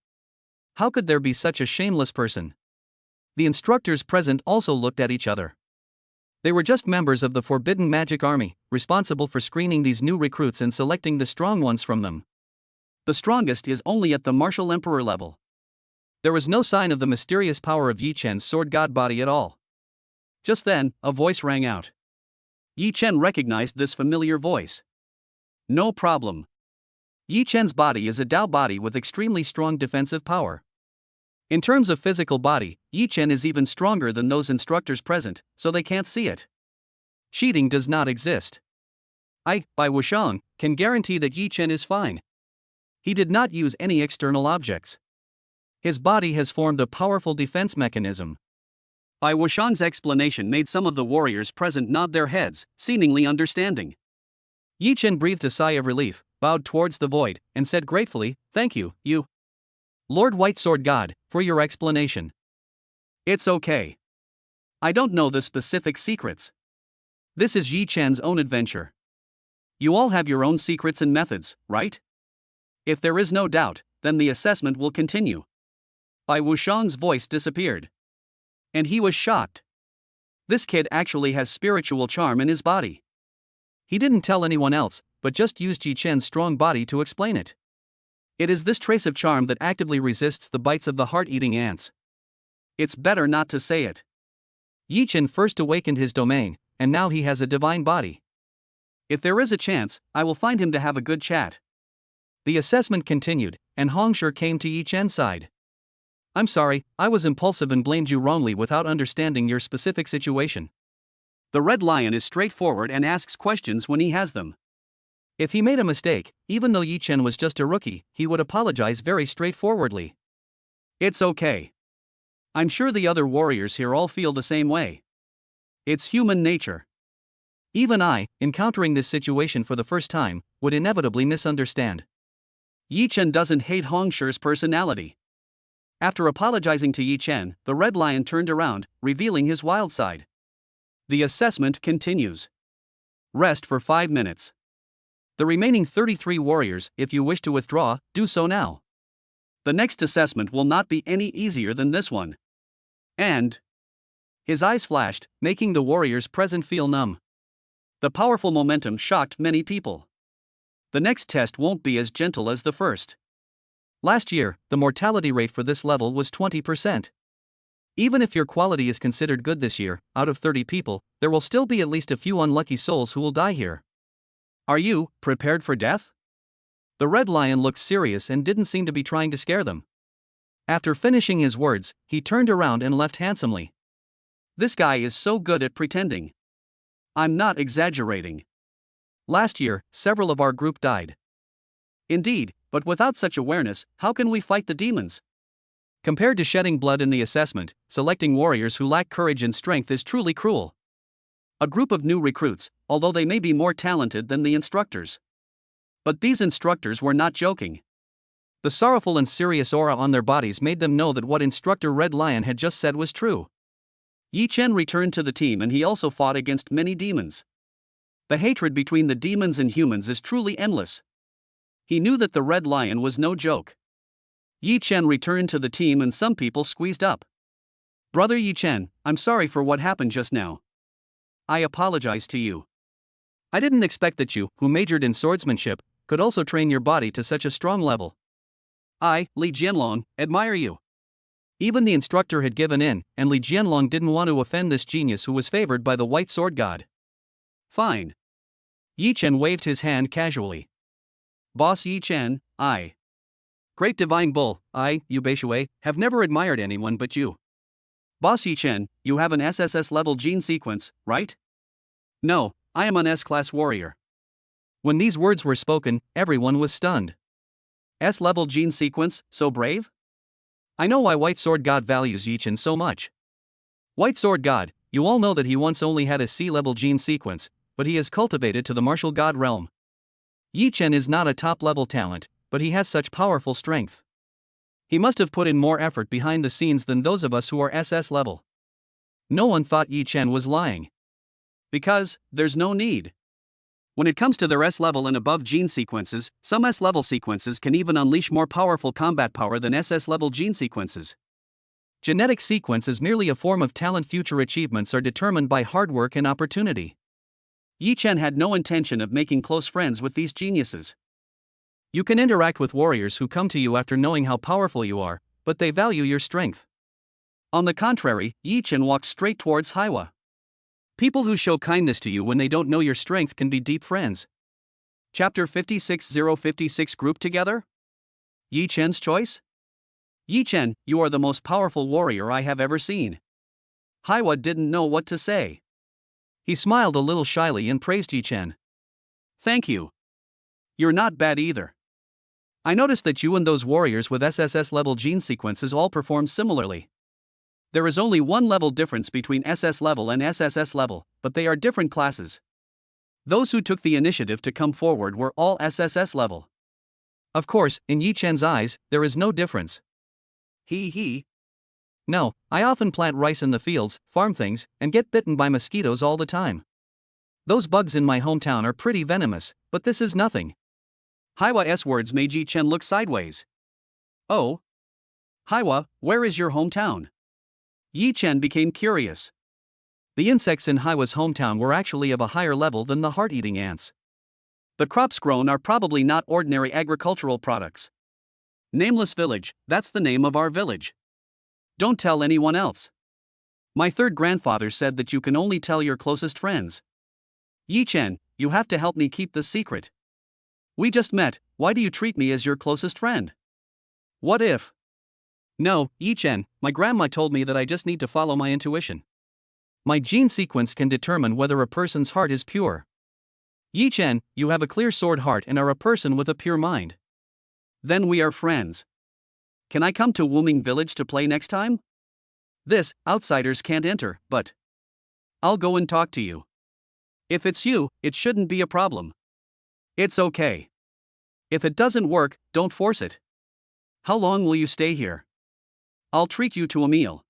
How could there be such a shameless person? The instructors present also looked at each other. They were just members of the Forbidden Magic Army, responsible for screening these new recruits and selecting the strong ones from them. The strongest is only at the Martial Emperor level. There was no sign of the mysterious power of Yi Chen's sword god body at all. Just then, a voice rang out. Yi Chen recognized this familiar voice. No problem. Yi Chen's body is a Dao body with extremely strong defensive power. In terms of physical body, Yi Chen is even stronger than those instructors present, so they can't see it. Cheating does not exist. I, by Wushang, can guarantee that Yi Chen is fine. He did not use any external objects. His body has formed a powerful defense mechanism. Bai Wushang's explanation made some of the warriors present nod their heads, seemingly understanding. Yi Chen breathed a sigh of relief, bowed towards the void, and said gratefully, "Thank you, Lord White Sword God, for your explanation." "It's okay. I don't know the specific secrets. This is Yi Chen's own adventure. You all have your own secrets and methods, right? If there is no doubt, then the assessment will continue." Bai Wushang's voice disappeared. And he was shocked. This kid actually has spiritual charm in his body. He didn't tell anyone else, but just used Yi Chen's strong body to explain it. It is this trace of charm that actively resists the bites of the heart-eating ants. It's better not to say it. Yi Chen first awakened his domain, and now he has a divine body. If there is a chance, I will find him to have a good chat. The assessment continued, and Hongshi came to Yi Chen's side. "I'm sorry, I was impulsive and blamed you wrongly without understanding your specific situation." The Red Lion is straightforward and asks questions when he has them. If he made a mistake, even though Yi Chen was just a rookie, he would apologize very straightforwardly. It's okay. I'm sure the other warriors here all feel the same way. It's human nature. Even I, encountering this situation for the first time, would inevitably misunderstand. Yi Chen doesn't hate Hongshi's personality. After apologizing to Yi Chen, the Red Lion turned around, revealing his wild side. The assessment continues. Rest for 5 minutes. The remaining 33 warriors, if you wish to withdraw, do so now. The next assessment will not be any easier than this one. And his eyes flashed, making the warriors present feel numb. The powerful momentum shocked many people. The next test won't be as gentle as the first. Last year, the mortality rate for this level was 20%. Even if your quality is considered good this year, out of 30 people, there will still be at least a few unlucky souls who will die here. Are you prepared for death? The Red Lion looked serious and didn't seem to be trying to scare them. After finishing his words, he turned around and left handsomely. This guy is so good at pretending. I'm not exaggerating. Last year, several of our group died. Indeed, but without such awareness, how can we fight the demons? Compared to shedding blood in the assessment, selecting warriors who lack courage and strength is truly cruel. A group of new recruits, although they may be more talented than the instructors. But these instructors were not joking. The sorrowful and serious aura on their bodies made them know that what Instructor Red Lion had just said was true. Yi Chen returned to the team and he also fought against many demons. The hatred between the demons and humans is truly endless. He knew that the Red Lion was no joke. Yi Chen returned to the team and some people squeezed up. Brother Yi Chen, I'm sorry for what happened just now. I apologize to you. I didn't expect that you, who majored in swordsmanship, could also train your body to such a strong level. I, Li Jianlong, admire you. Even the instructor had given in, and Li Jianlong didn't want to offend this genius who was favored by the White Sword God. Fine. Yi Chen waved his hand casually. Boss Yi Chen, I. Great Divine Bull, I, Yu Beishui, have never admired anyone but you. Boss Yi Chen, you have an SSS-level gene sequence, right? No, I am an S-class warrior. When these words were spoken, everyone was stunned. S-level gene sequence, so brave? I know why White Sword God values Yi-Chen so much. White Sword God, you all know that he once only had a C-level gene sequence, but he has cultivated to the martial god realm. Yi-Chen is not a top-level talent, but he has such powerful strength. He must have put in more effort behind the scenes than those of us who are SS level. No one thought Yi-Chen was lying. Because, there's no need. When it comes to their S-level and above gene sequences, some S-level sequences can even unleash more powerful combat power than SS-level gene sequences. Genetic sequence is merely a form of talent. Future achievements are determined by hard work and opportunity. Yi-Chen had no intention of making close friends with these geniuses. You can interact with warriors who come to you after knowing how powerful you are, but they value your strength. On the contrary, Yi-Chen walked straight towards Haiwa. People who show kindness to you when they don't know your strength can be deep friends. Chapter 56-056 Group together? Yi-Chen's choice? Yi-Chen, you are the most powerful warrior I have ever seen. Haiwa didn't know what to say. He smiled a little shyly and praised Yi-Chen. Thank you. You're not bad either. I noticed that you and those warriors with SSS-level gene sequences all perform similarly. There is only one level difference between SS level and SSS level, but they are different classes. Those who took the initiative to come forward were all SSS level. Of course, in Yi-Chen's eyes, there is no difference. He. No, I often plant rice in the fields, farm things, and get bitten by mosquitoes all the time. Those bugs in my hometown are pretty venomous, but this is nothing. Haiwa's words made Yi-Chen look sideways. Oh? Haiwa, where is your hometown? Yi-Chen became curious. The insects in Haiwa's hometown were actually of a higher level than the heart-eating ants. The crops grown are probably not ordinary agricultural products. Nameless village, that's the name of our village. Don't tell anyone else. My third grandfather said that you can only tell your closest friends. Yi-Chen, you have to help me keep this secret. We just met, why do you treat me as your closest friend? What if? No, Yi-Chen, my grandma told me that I just need to follow my intuition. My gene sequence can determine whether a person's heart is pure. Yi-Chen, you have a clear sword heart and are a person with a pure mind. Then we are friends. Can I come to Wuming Village to play next time? This, outsiders can't enter, but I'll go and talk to you. If it's you, it shouldn't be a problem. It's okay. If it doesn't work, don't force it. How long will you stay here? I'll treat you to a meal.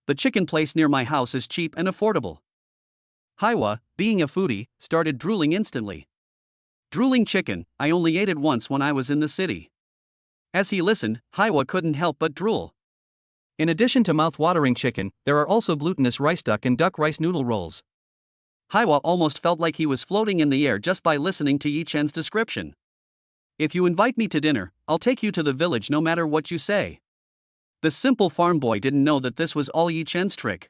The chicken place near my house is cheap and affordable. Haiwa, being a foodie, started drooling instantly. Drooling chicken, I only ate it once when I was in the city. As he listened, Haiwa couldn't help but drool. In addition to mouth-watering chicken, there are also glutinous rice duck and duck rice noodle rolls. Haiwa almost felt like he was floating in the air just by listening to Yi-Chen's description. If you invite me to dinner, I'll take you to the village no matter what you say. The simple farm boy didn't know that this was all Yi-Chen's trick.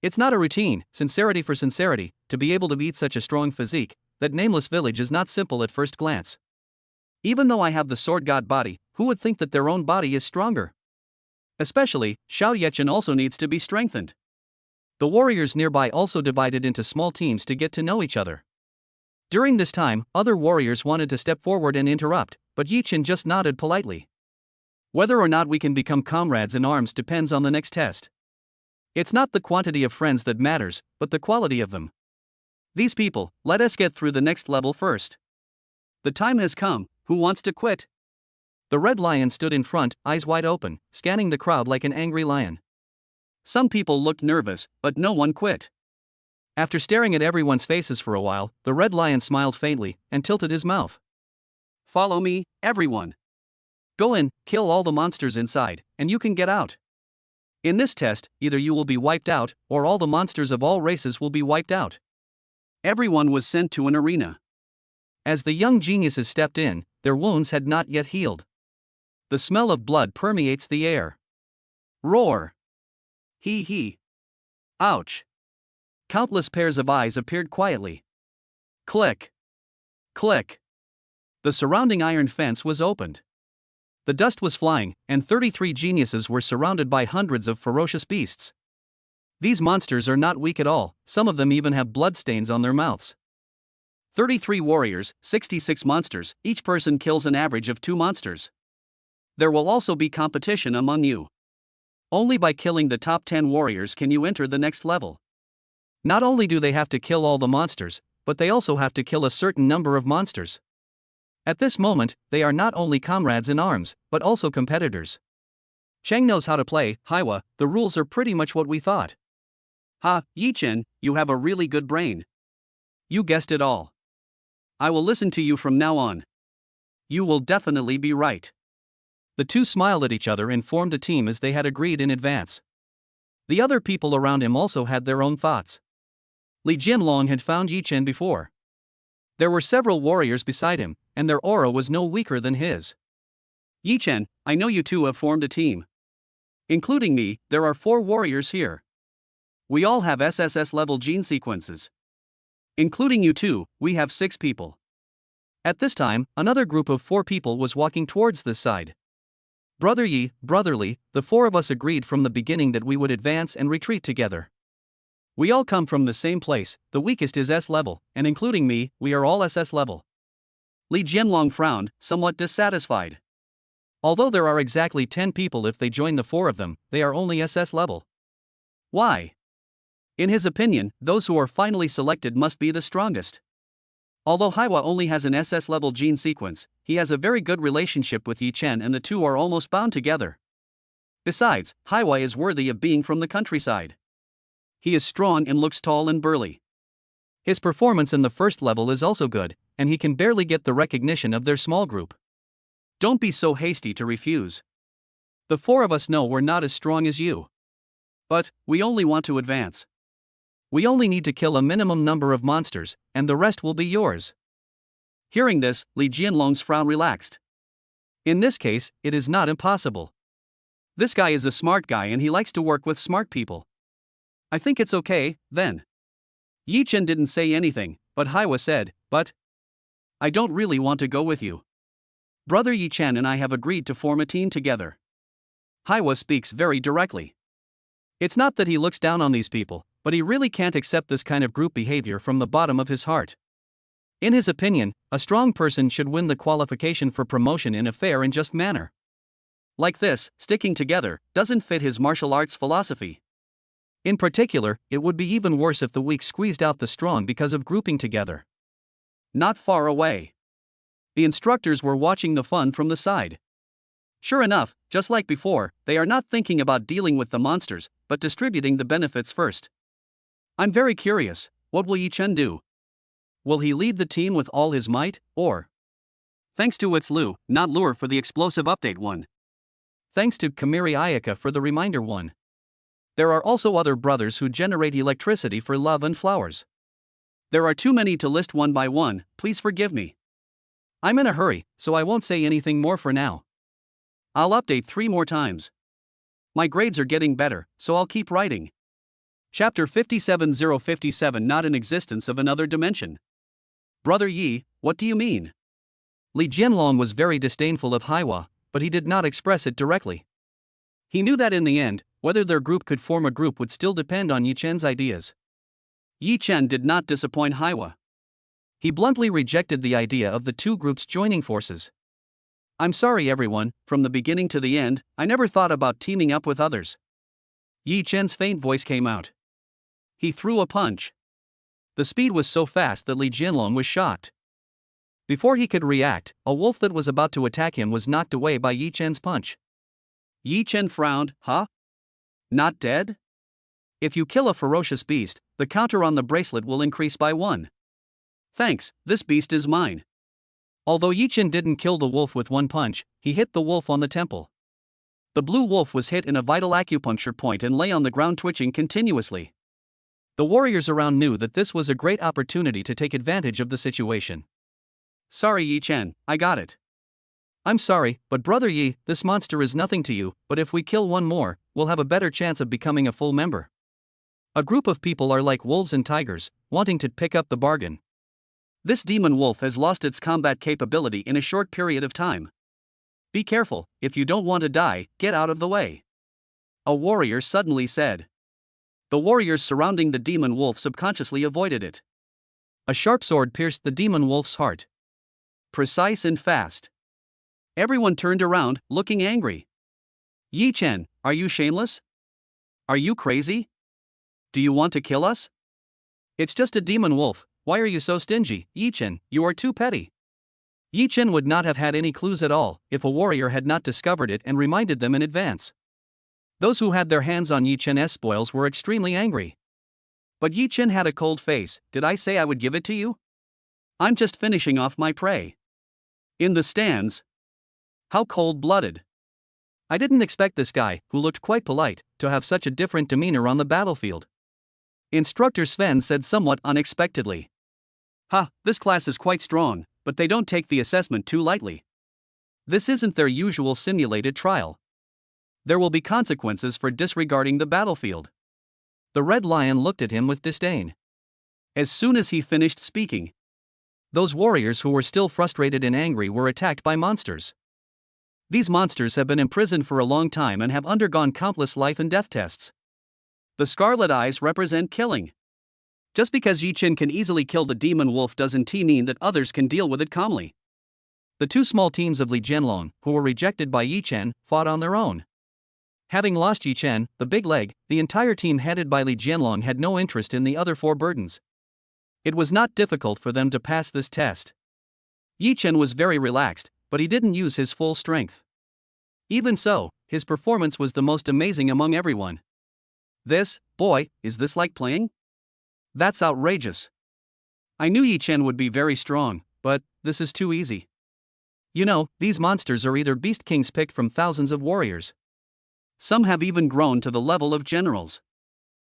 It's not a routine, sincerity for sincerity, to be able to beat such a strong physique. That nameless village is not simple at first glance. Even though I have the sword god body, who would think that their own body is stronger? Especially, Xiao Yechen also needs to be strengthened. The warriors nearby also divided into small teams to get to know each other. During this time, other warriors wanted to step forward and interrupt, but Yi-Chen just nodded politely. Whether or not we can become comrades in arms depends on the next test. It's not the quantity of friends that matters, but the quality of them. These people, let us get through the next level first. The time has come, who wants to quit? The red lion stood in front, eyes wide open, scanning the crowd like an angry lion. Some people looked nervous, but no one quit. After staring at everyone's faces for a while, the red lion smiled faintly and tilted his mouth. Follow me, everyone. Go in, kill all the monsters inside, and you can get out. In this test, either you will be wiped out, or all the monsters of all races will be wiped out. Everyone was sent to an arena. As the young geniuses stepped in, their wounds had not yet healed. The smell of blood permeates the air. Roar! Hee. Ouch! Countless pairs of eyes appeared quietly. Click! Click! The surrounding iron fence was opened. The dust was flying, and 33 geniuses were surrounded by hundreds of ferocious beasts. These monsters are not weak at all, some of them even have bloodstains on their mouths. 33 warriors, 66 monsters, each person kills an average of 2 monsters. There will also be competition among you. Only by killing the top 10 warriors can you enter the next level. Not only do they have to kill all the monsters, but they also have to kill a certain number of monsters. At this moment, they are not only comrades in arms, but also competitors. Cheng knows how to play, Haiwa, the rules are pretty much what we thought. Ha, Yi-Chen, you have a really good brain. You guessed it all. I will listen to you from now on. You will definitely be right. The two smiled at each other and formed a team as they had agreed in advance. The other people around him also had their own thoughts. Li Jianlong had found Yi-Chen before. There were several warriors beside him, and their aura was no weaker than his. Yi-Chen, I know you two have formed a team. Including me, there are 4 warriors here. We all have SSS-level gene sequences. Including you two, we have 6 people. At this time, another group of 4 people was walking towards this side. Brother Yi, Brother Li, the 4 of us agreed from the beginning that we would advance and retreat together. We all come from the same place, the weakest is S level, and including me, we are all SS level. Li Jianlong frowned, somewhat dissatisfied. Although there are exactly 10 people if they join the 4 of them, they are only SS level. Why? In his opinion, those who are finally selected must be the strongest. Although Haiwa only has an SS level gene sequence, he has a very good relationship with Yi-Chen and the two are almost bound together. Besides, Haiwa is worthy of being from the countryside. He is strong and looks tall and burly. His performance in the first level is also good, and he can barely get the recognition of their small group. Don't be so hasty to refuse. The 4 of us know we're not as strong as you. But, we only want to advance. We only need to kill a minimum number of monsters, and the rest will be yours. Hearing this, Li Jianlong's frown relaxed. In this case, it is not impossible. This guy is a smart guy and he likes to work with smart people. I think it's okay, then. Yi-Chen didn't say anything, but Haiwa said, but I don't really want to go with you. Brother Yi-Chen and I have agreed to form a team together. Haiwa speaks very directly. It's not that he looks down on these people, but he really can't accept this kind of group behavior from the bottom of his heart. In his opinion, a strong person should win the qualification for promotion in a fair and just manner. Like this, sticking together doesn't fit his martial arts philosophy. In particular, it would be even worse if the weak squeezed out the strong because of grouping together. Not far away. The instructors were watching the fun from the side. Sure enough, just like before, they are not thinking about dealing with the monsters, but distributing the benefits first. I'm very curious, what will Yi-Chen do? Will he lead the team with all his might, or? Thanks to It's Lu, not Lure for the explosive update 1. Thanks to Kamiri Ayaka for the reminder 1. There are also other brothers who generate electricity for love and flowers. There are too many to list one by one, please forgive me. I'm in a hurry, so I won't say anything more for now. I'll update 3 more times. My grades are getting better, so I'll keep writing. Chapter 57057 Not in Existence of Another Dimension. Brother Yi, what do you mean? Li Jianlong was very disdainful of Haiwa, but he did not express it directly. He knew that in the end, whether their group could form a group would still depend on Yi-Chen's ideas. Yi-Chen did not disappoint Haiwa. He bluntly rejected the idea of the 2 groups joining forces. I'm sorry everyone, from the beginning to the end, I never thought about teaming up with others. Yi-Chen's faint voice came out. He threw a punch. The speed was so fast that Li Jianlong was shocked. Before he could react, a wolf that was about to attack him was knocked away by Yi-Chen's punch. Yi-Chen frowned, huh? Not dead? If you kill a ferocious beast, the counter on the bracelet will increase by 1. Thanks, this beast is mine. Although Yi-Chen didn't kill the wolf with 1 punch, he hit the wolf on the temple. The blue wolf was hit in a vital acupuncture point and lay on the ground twitching continuously. The warriors around knew that this was a great opportunity to take advantage of the situation. Sorry Yi-Chen, I got it. I'm sorry, but Brother Yi, this monster is nothing to you, but if we kill 1 more, we'll have a better chance of becoming a full member. A group of people are like wolves and tigers, wanting to pick up the bargain. This demon wolf has lost its combat capability in a short period of time. Be careful, if you don't want to die, get out of the way. A warrior suddenly said. The warriors surrounding the demon wolf subconsciously avoided it. A sharp sword pierced the demon wolf's heart. Precise and fast. Everyone turned around, looking angry. Yi Chen, are you shameless? Are you crazy? Do you want to kill us? It's just a demon wolf, why are you so stingy, Yi Chen, you are too petty. Yi Chen would not have had any clues at all if a warrior had not discovered it and reminded them in advance. Those who had their hands on Yi Chen's spoils were extremely angry. But Yi Chen had a cold face. Did I say I would give it to you? I'm just finishing off my prey. In the stands. How cold-blooded. I didn't expect this guy, who looked quite polite, to have such a different demeanor on the battlefield. Instructor Sven said somewhat unexpectedly. This class is quite strong, but they don't take the assessment too lightly. This isn't their usual simulated trial. There will be consequences for disregarding the battlefield. The Red Lion looked at him with disdain. As soon as he finished speaking, those warriors who were still frustrated and angry were attacked by monsters. These monsters have been imprisoned for a long time and have undergone countless life and death tests. The scarlet eyes represent killing. Just because Yi Chen can easily kill the demon wolf doesn't mean that others can deal with it calmly. The two small teams of Li Jianlong, who were rejected by Yi Chen, fought on their own. Having lost Yi Chen, the big leg, the entire team headed by Li Jianlong had no interest in the other four burdens. It was not difficult for them to pass this test. Yi Chen was very relaxed, but he didn't use his full strength. Even so, his performance was the most amazing among everyone. Is this like playing? That's outrageous. I knew Yi Chen would be very strong, but this is too easy. You know, these monsters are either beast kings picked from thousands of warriors. Some have even grown to the level of generals.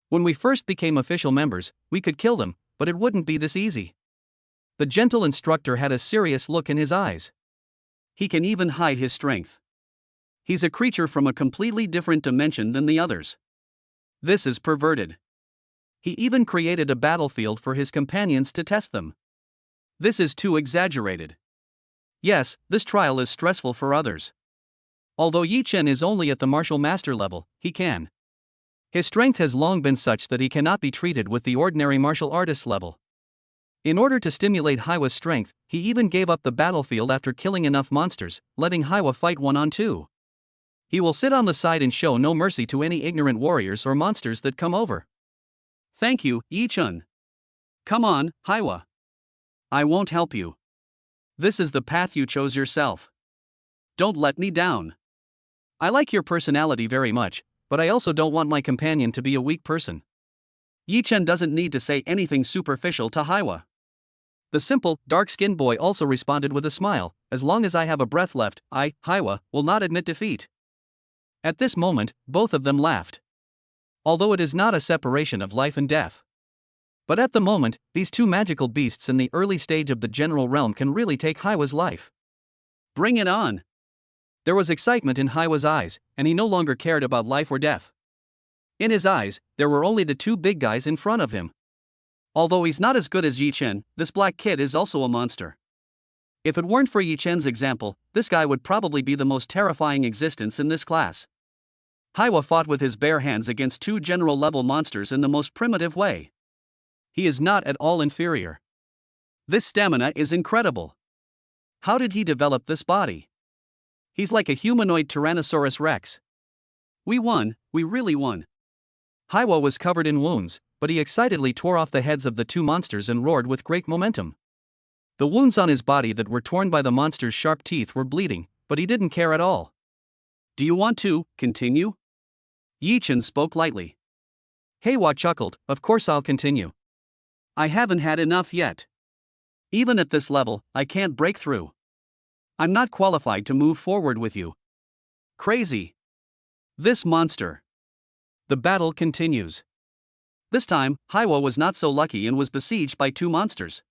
When we first became official members, we could kill them, but it wouldn't be this easy. The gentle instructor had a serious look in his eyes. He can even hide his strength. He's a creature from a completely different dimension than the others. This is perverted. He even created a battlefield for his companions to test them. This is too exaggerated. Yes, this trial is stressful for others. Although Yi Chen is only at the martial master level, he can. His strength has long been such that he cannot be treated with the ordinary martial artist level. In order to stimulate Haiwa's strength, he even gave up the battlefield after killing enough monsters, letting Haiwa fight 1-on-2. He will sit on the side and show no mercy to any ignorant warriors or monsters that come over. Thank you, Yi Chen. Come on, Haiwa. I won't help you. This is the path you chose yourself. Don't let me down. I like your personality very much, but I also don't want my companion to be a weak person. Yi Chen doesn't need to say anything superficial to Haiwa. The simple, dark-skinned boy also responded with a smile. As long as I have a breath left, I, Haiwa, will not admit defeat. At this moment, both of them laughed. Although it is not a separation of life and death. But at the moment, these two magical beasts in the early stage of the general realm can really take Haiwa's life. Bring it on! There was excitement in Haiwa's eyes, and he no longer cared about life or death. In his eyes, there were only the two big guys in front of him. Although he's not as good as Yi Chen, this black kid is also a monster. If it weren't for Yi Chen's example, this guy would probably be the most terrifying existence in this class. Haiwa fought with his bare hands against two general-level monsters in the most primitive way. He is not at all inferior. This stamina is incredible. How did he develop this body? He's like a humanoid Tyrannosaurus Rex. We won, we really won. Haiwa was covered in wounds, but he excitedly tore off the heads of the two monsters and roared with great momentum. The wounds on his body that were torn by the monster's sharp teeth were bleeding, but he didn't care at all. Do you want to continue? Yi Chen spoke lightly. Haiwa chuckled, of course I'll continue. I haven't had enough yet. Even at this level, I can't break through. I'm not qualified to move forward with you. Crazy. This monster. The battle continues. This time, Haiwa was not so lucky and was besieged by two monsters.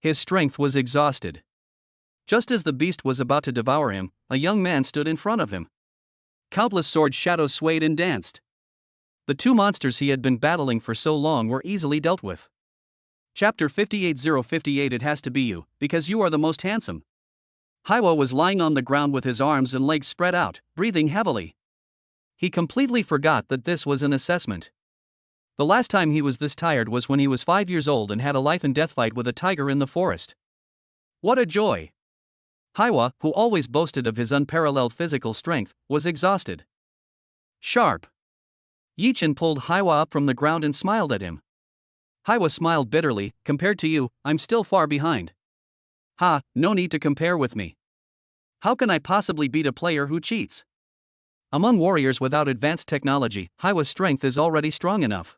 His strength was exhausted. Just as the beast was about to devour him, a young man stood in front of him. Countless sword shadows swayed and danced. The two monsters he had been battling for so long were easily dealt with. Chapter 58058. It has to be you, because you are the most handsome. Haiwa was lying on the ground with his arms and legs spread out, breathing heavily. He completely forgot that this was an assessment. The last time he was this tired was when he was 5 years old and had a life and death fight with a tiger in the forest. What a joy! Haiwa, who always boasted of his unparalleled physical strength, was exhausted. Sharp. Yichen pulled Haiwa up from the ground and smiled at him. Haiwa smiled bitterly. Compared to you, I'm still far behind. Ha, no need to compare with me. How can I possibly beat a player who cheats? Among warriors without advanced technology, Haiwa's strength is already strong enough.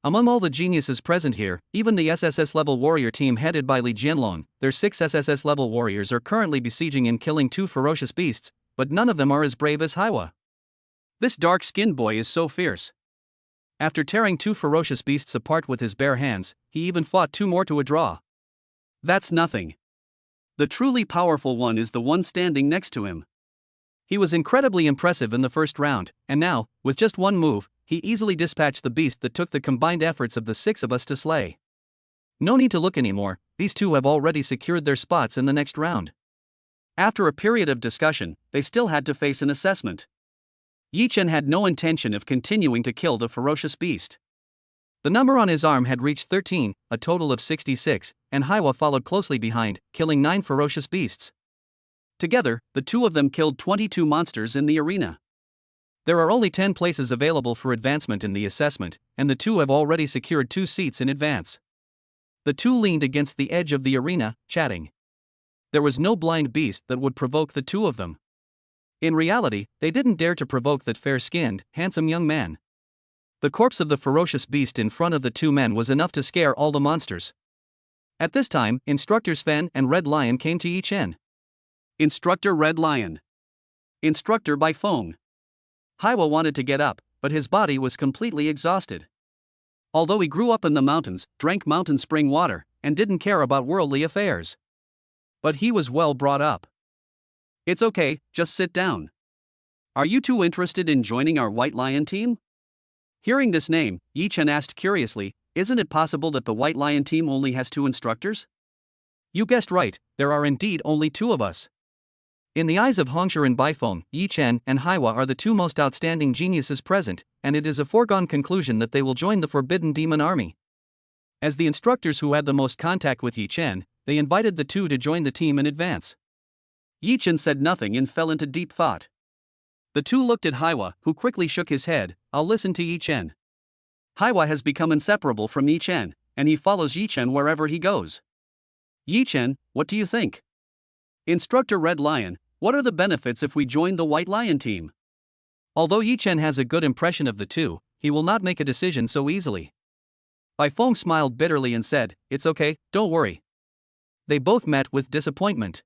Among all the geniuses present here, even the SSS-level warrior team headed by Li Jianlong, their 6 SSS-level warriors are currently besieging and killing 2 ferocious beasts, but none of them are as brave as Haiwa. This dark-skinned boy is so fierce. After tearing 2 ferocious beasts apart with his bare hands, he even fought 2 more to a draw. That's nothing. The truly powerful one is the one standing next to him. He was incredibly impressive in the first round, and now, with just one move, he easily dispatched the beast that took the combined efforts of the 6 of us to slay. No need to look anymore, these 2 have already secured their spots in the next round. After a period of discussion, they still had to face an assessment. Yichen had no intention of continuing to kill the ferocious beast. The number on his arm had reached 13, a total of 66, and Haiwa followed closely behind, killing 9 ferocious beasts. Together, the 2 of them killed 22 monsters in the arena. There are only 10 places available for advancement in the assessment, and the 2 have already secured 2 seats in advance. The 2 leaned against the edge of the arena, chatting. There was no blind beast that would provoke the 2 of them. In reality, they didn't dare to provoke that fair-skinned, handsome young man. The corpse of the ferocious beast in front of the 2 men was enough to scare all the monsters. At this time, Instructor Sven and Red Lion came to Yichen. Instructor Red Lion. Instructor by phone. Haiwa wanted to get up, but his body was completely exhausted. Although he grew up in the mountains, drank mountain spring water, and didn't care about worldly affairs. But he was well brought up. It's okay, just sit down. Are you 2 interested in joining our White Lion team? Hearing this name, Yichen asked curiously, isn't it possible that the White Lion team only has 2 instructors? You guessed right, there are indeed only 2 of us. In the eyes of Hongsher and Baifeng, Yichen and Haiwa are the 2 most outstanding geniuses present, and it is a foregone conclusion that they will join the Forbidden Demon Army. As the instructors who had the most contact with Yichen, they invited the 2 to join the team in advance. Yichen said nothing and fell into deep thought. The 2 looked at Haiwa, who quickly shook his head. I'll listen to Yichen. Haiwa has become inseparable from Yichen, and he follows Yichen wherever he goes. Yichen, what do you think? Instructor Red Lion, what are the benefits if we join the White Lion team? Although Yichen has a good impression of the 2, he will not make a decision so easily. Baifeng smiled bitterly and said, it's okay, don't worry. They both met with disappointment.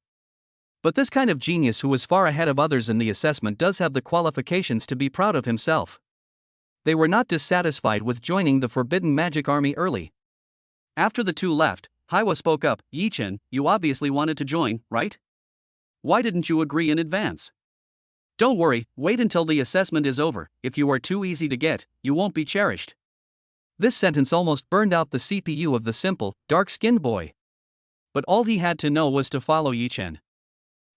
But this kind of genius who is far ahead of others in the assessment does have the qualifications to be proud of himself. They were not dissatisfied with joining the Forbidden Magic Army early. After the 2 left, Haiwa spoke up, Yichen, you obviously wanted to join, right? Why didn't you agree in advance? Don't worry, wait until the assessment is over. If you are too easy to get, you won't be cherished. This sentence almost burned out the CPU of the simple, dark-skinned boy. But all he had to know was to follow Yichen.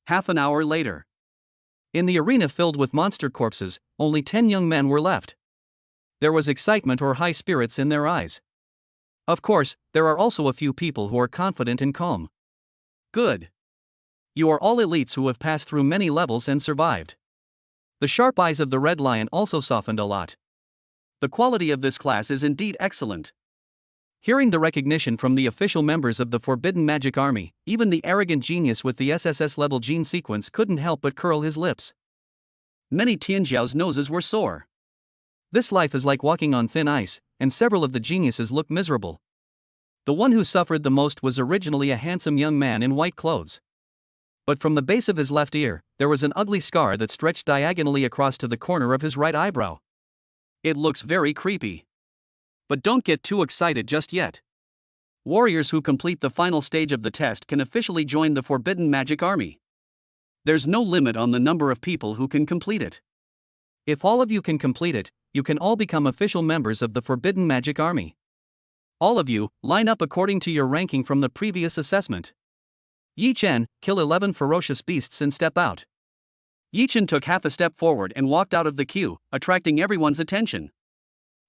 Half an hour later. In the arena filled with monster corpses, only 10 young men were left. There was excitement or high spirits in their eyes. Of course, there are also a few people who are confident and calm. Good. You are all elites who have passed through many levels and survived. The sharp eyes of the Red Lion also softened a lot. The quality of this class is indeed excellent. Hearing the recognition from the official members of the Forbidden Magic Army, even the arrogant genius with the SSS-level gene sequence couldn't help but curl his lips. Many Tianjiao's noses were sore. This life is like walking on thin ice, and several of the geniuses looked miserable. The one who suffered the most was originally a handsome young man in white clothes. But from the base of his left ear, there was an ugly scar that stretched diagonally across to the corner of his right eyebrow. It looks very creepy. But don't get too excited just yet. Warriors who complete the final stage of the test can officially join the Forbidden Magic Army. There's no limit on the number of people who can complete it. If all of you can complete it, you can all become official members of the Forbidden Magic Army. All of you, line up according to your ranking from the previous assessment. Yichen, kill 11 ferocious beasts and step out. Yichen took half a step forward and walked out of the queue, attracting everyone's attention.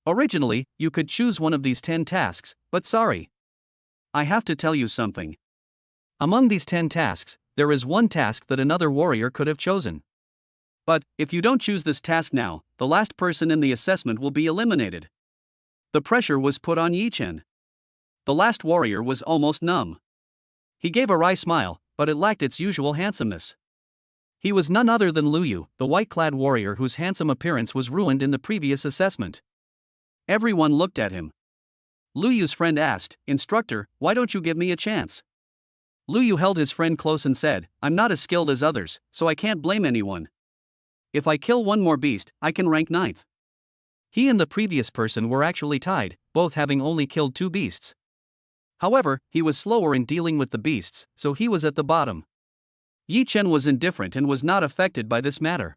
Originally, you could choose one of these 10 tasks, but sorry. I have to tell you something. Among these 10 tasks, there is one task that another warrior could have chosen. But, if you don't choose this task now, the last person in the assessment will be eliminated. The pressure was put on Yi Chen. The last warrior was almost numb. He gave a wry smile, but it lacked its usual handsomeness. He was none other than Lu Yu, the white-clad warrior whose handsome appearance was ruined in the previous assessment. Everyone looked at him. Lu Yu's friend asked, "Instructor, why don't you give me a chance?" Lu Yu held his friend close and said, "I'm not as skilled as others, so I can't blame anyone. If I kill one more beast, I can rank 9th. He and the previous person were actually tied, both having only killed 2 beasts. However, he was slower in dealing with the beasts, so he was at the bottom. Yi Chen was indifferent and was not affected by this matter.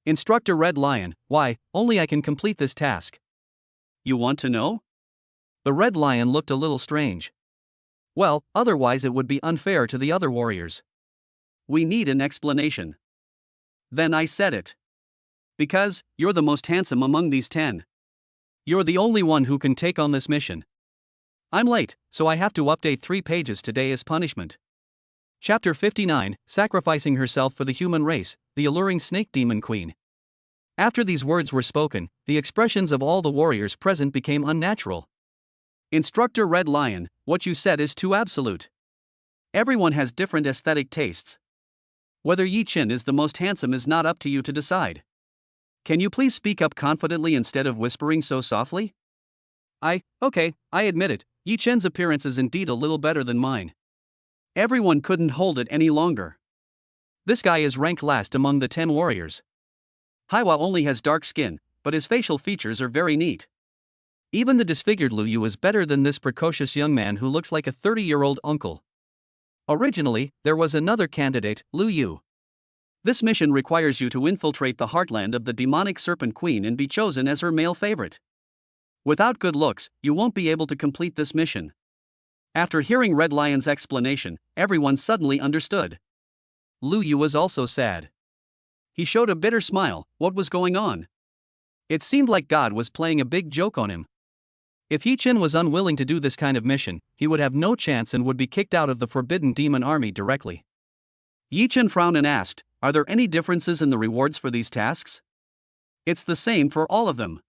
Instructor Red Lion, why, only I can complete this task. You want to know? The Red Lion looked a little strange. Well, otherwise it would be unfair to the other warriors. We need an explanation. Then I said it. Because, you're the most handsome among these 10. You're the only one who can take on this mission. I'm late, so I have to update 3 pages today as punishment. Chapter 59, Sacrificing Herself for the Human Race, the Alluring Snake Demon Queen. After these words were spoken, the expressions of all the warriors present became unnatural. Instructor Red Lion, what you said is too absolute. Everyone has different aesthetic tastes. Whether Yi Chen is the most handsome is not up to you to decide. Can you please speak up confidently instead of whispering so softly? Okay, I admit it, Yi Chen's appearance is indeed a little better than mine. Everyone couldn't hold it any longer. This guy is ranked last among the 10 warriors. Haiwa only has dark skin, but his facial features are very neat. Even the disfigured Lu Yu is better than this precocious young man who looks like a 30-year-old uncle. Originally, there was another candidate, Lu Yu. This mission requires you to infiltrate the heartland of the demonic serpent queen and be chosen as her male favorite. Without good looks, you won't be able to complete this mission. After hearing Red Lion's explanation, everyone suddenly understood. Lu Yu was also sad. He showed a bitter smile. What was going on? It seemed like God was playing a big joke on him. If Yi Chen was unwilling to do this kind of mission, he would have no chance and would be kicked out of the Forbidden Demon Army directly. Yi Chen frowned and asked, "Are there any differences in the rewards for these tasks?" "It's the same for all of them.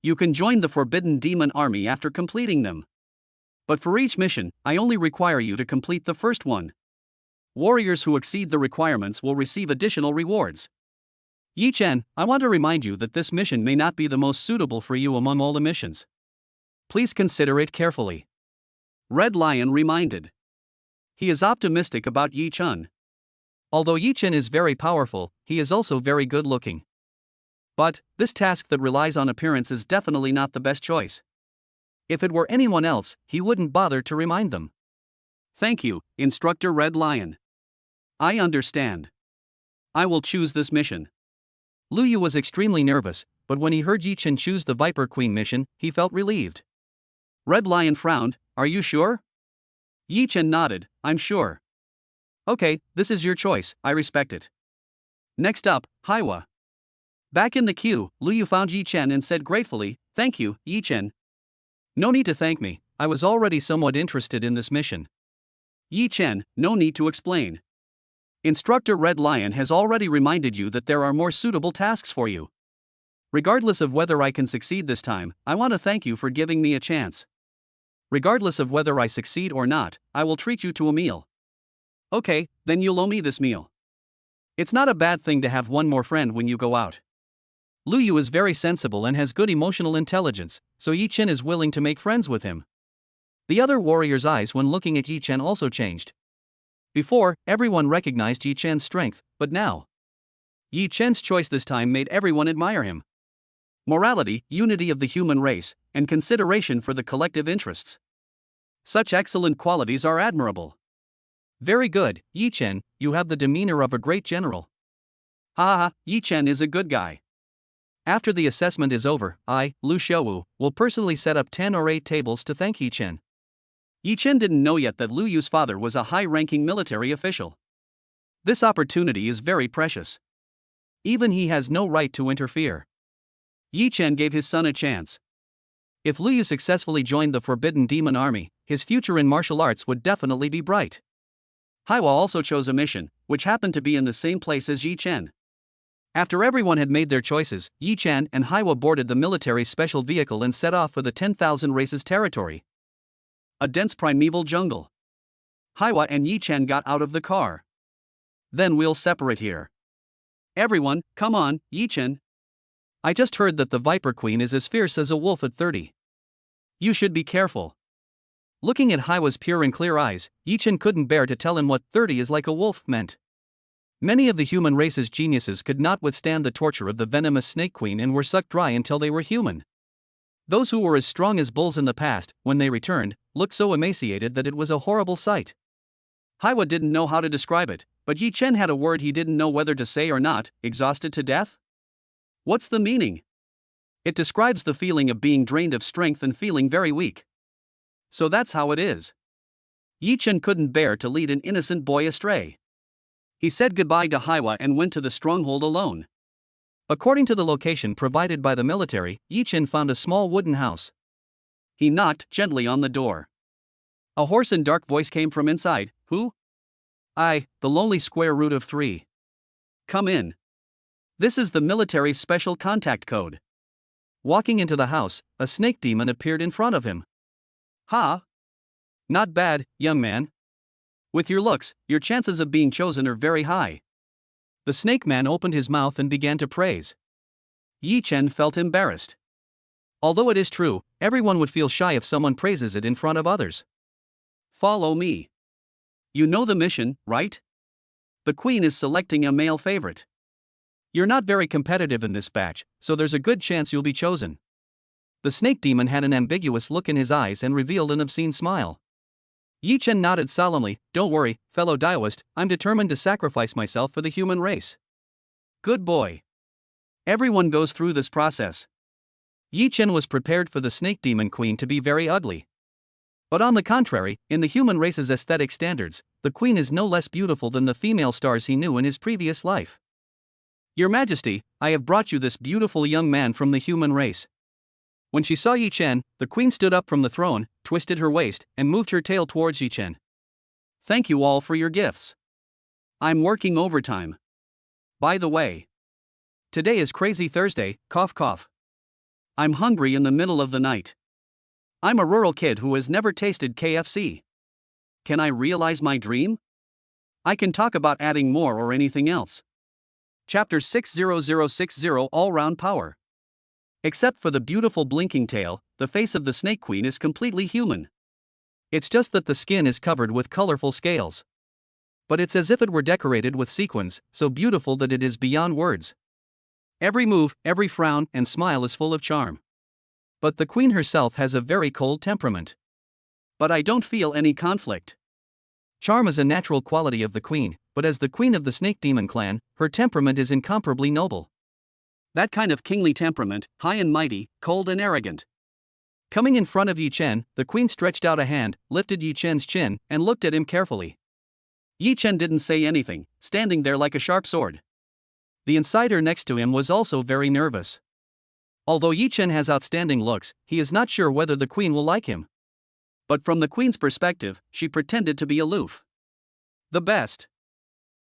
You can join the Forbidden Demon Army after completing them. But for each mission, I only require you to complete the first one. Warriors who exceed the requirements will receive additional rewards. Yi Chen, I want to remind you that this mission may not be the most suitable for you among all the missions. Please consider it carefully." Red Lion reminded. He is optimistic about Yi Chen. Although Yi Chen is very powerful, he is also very good looking. But, this task that relies on appearance is definitely not the best choice. If it were anyone else, he wouldn't bother to remind them. Thank you, Instructor Red Lion. I understand. I will choose this mission. Lu Yu was extremely nervous, but when he heard Yi Chen choose the Viper Queen mission, he felt relieved. Red Lion frowned, "Are you sure?" Yi Chen nodded, "I'm sure." "Okay, this is your choice, I respect it." Next up, Haiwa. Back in the queue, Lu Yu found Yi Chen and said gratefully, "Thank you, Yi Chen." "No need to thank me, I was already somewhat interested in this mission." Yi Chen, no need to explain. Instructor Red Lion has already reminded you that there are more suitable tasks for you. Regardless of whether I can succeed this time, I want to thank you for giving me a chance. Regardless of whether I succeed or not, I will treat you to a meal. Okay, then you'll owe me this meal. It's not a bad thing to have one more friend when you go out. Lu Yu is very sensible and has good emotional intelligence, so Yi Chen is willing to make friends with him. The other warrior's eyes when looking at Yi Chen also changed. Before, everyone recognized Yi Chen's strength, but now, Yi Chen's choice this time made everyone admire him. Morality, unity of the human race, and consideration for the collective interests. Such excellent qualities are admirable. Very good, Yi Chen, you have the demeanor of a great general. Ha, Yi Chen is a good guy. After the assessment is over, I, Lu Xiaowu, will personally set up 10 or 8 tables to thank Yi Chen. Yi Chen didn't know yet that Lu Yu's father was a high-ranking military official. This opportunity is very precious. Even he has no right to interfere. Yi Chen gave his son a chance. If Lu Yu successfully joined the Forbidden Demon Army, his future in martial arts would definitely be bright. Haiwa also chose a mission, which happened to be in the same place as Yi Chen. After everyone had made their choices, Yi Chen and Haiwa boarded the military special vehicle and set off for the 10,000 races territory. A dense primeval jungle. Haiwa and Yi Chen got out of the car. Then we'll separate here. Everyone, come on, Yi Chen. I just heard that the Viper Queen is as fierce as a wolf at 30. You should be careful. Looking at Haiwa's pure and clear eyes, Yi Chen couldn't bear to tell him what 30 is like a wolf meant. Many of the human race's geniuses could not withstand the torture of the venomous Snake Queen and were sucked dry until they were human. Those who were as strong as bulls in the past, when they returned, looked so emaciated that it was a horrible sight. Haiwa didn't know how to describe it, but Yi Chen had a word he didn't know whether to say or not: exhausted to death? What's the meaning? It describes the feeling of being drained of strength and feeling very weak. So that's how it is. Yi Chen couldn't bear to lead an innocent boy astray. He said goodbye to Haiwa and went to the stronghold alone. According to the location provided by the military, Yi Chen found a small wooden house. He knocked gently on the door. A hoarse and dark voice came from inside. Who? I, the lonely square root of 3. Come in. This is the military's special contact code. Walking into the house, a snake demon appeared in front of him. Ha! Not bad, young man. With your looks, your chances of being chosen are very high. The snake man opened his mouth and began to praise. Yi Chen felt embarrassed. Although it is true, everyone would feel shy if someone praises it in front of others. Follow me. You know the mission, right? The queen is selecting a male favorite. You're not very competitive in this batch, so there's a good chance you'll be chosen. The snake demon had an ambiguous look in his eyes and revealed an obscene smile. Yi Chen nodded solemnly. Don't worry, fellow Daoist, I'm determined to sacrifice myself for the human race. Good boy. Everyone goes through this process. Yi Chen was prepared for the snake demon queen to be very ugly. But on the contrary, in the human race's aesthetic standards, the queen is no less beautiful than the female stars he knew in his previous life. Your Majesty, I have brought you this beautiful young man from the human race. When she saw Yi Chen, the queen stood up from the throne, twisted her waist, and moved her tail towards Yi Chen. Thank you all for your gifts. I'm working overtime. By the way, today is Crazy Thursday, cough cough. I'm hungry in the middle of the night. I'm a rural kid who has never tasted KFC. Can I realize my dream? I can talk about adding more or anything else. Chapter 60060 All-Round Power. Except for the beautiful blinking tail, the face of the Snake Queen is completely human. It's just that the skin is covered with colorful scales. But it's as if it were decorated with sequins, so beautiful that it is beyond words. Every move, every frown and smile is full of charm. But the queen herself has a very cold temperament. But I don't feel any conflict. Charm is a natural quality of the queen, but as the queen of the snake demon clan, her temperament is incomparably noble. That kind of kingly temperament, high and mighty, cold and arrogant. Coming in front of Yi Chen, the queen stretched out a hand, lifted Yi Chen's chin, and looked at him carefully. Yi Chen didn't say anything, standing there like a sharp sword. The insider next to him was also very nervous. Although Yi Chen has outstanding looks, he is not sure whether the queen will like him. But from the queen's perspective, she pretended to be aloof. The best.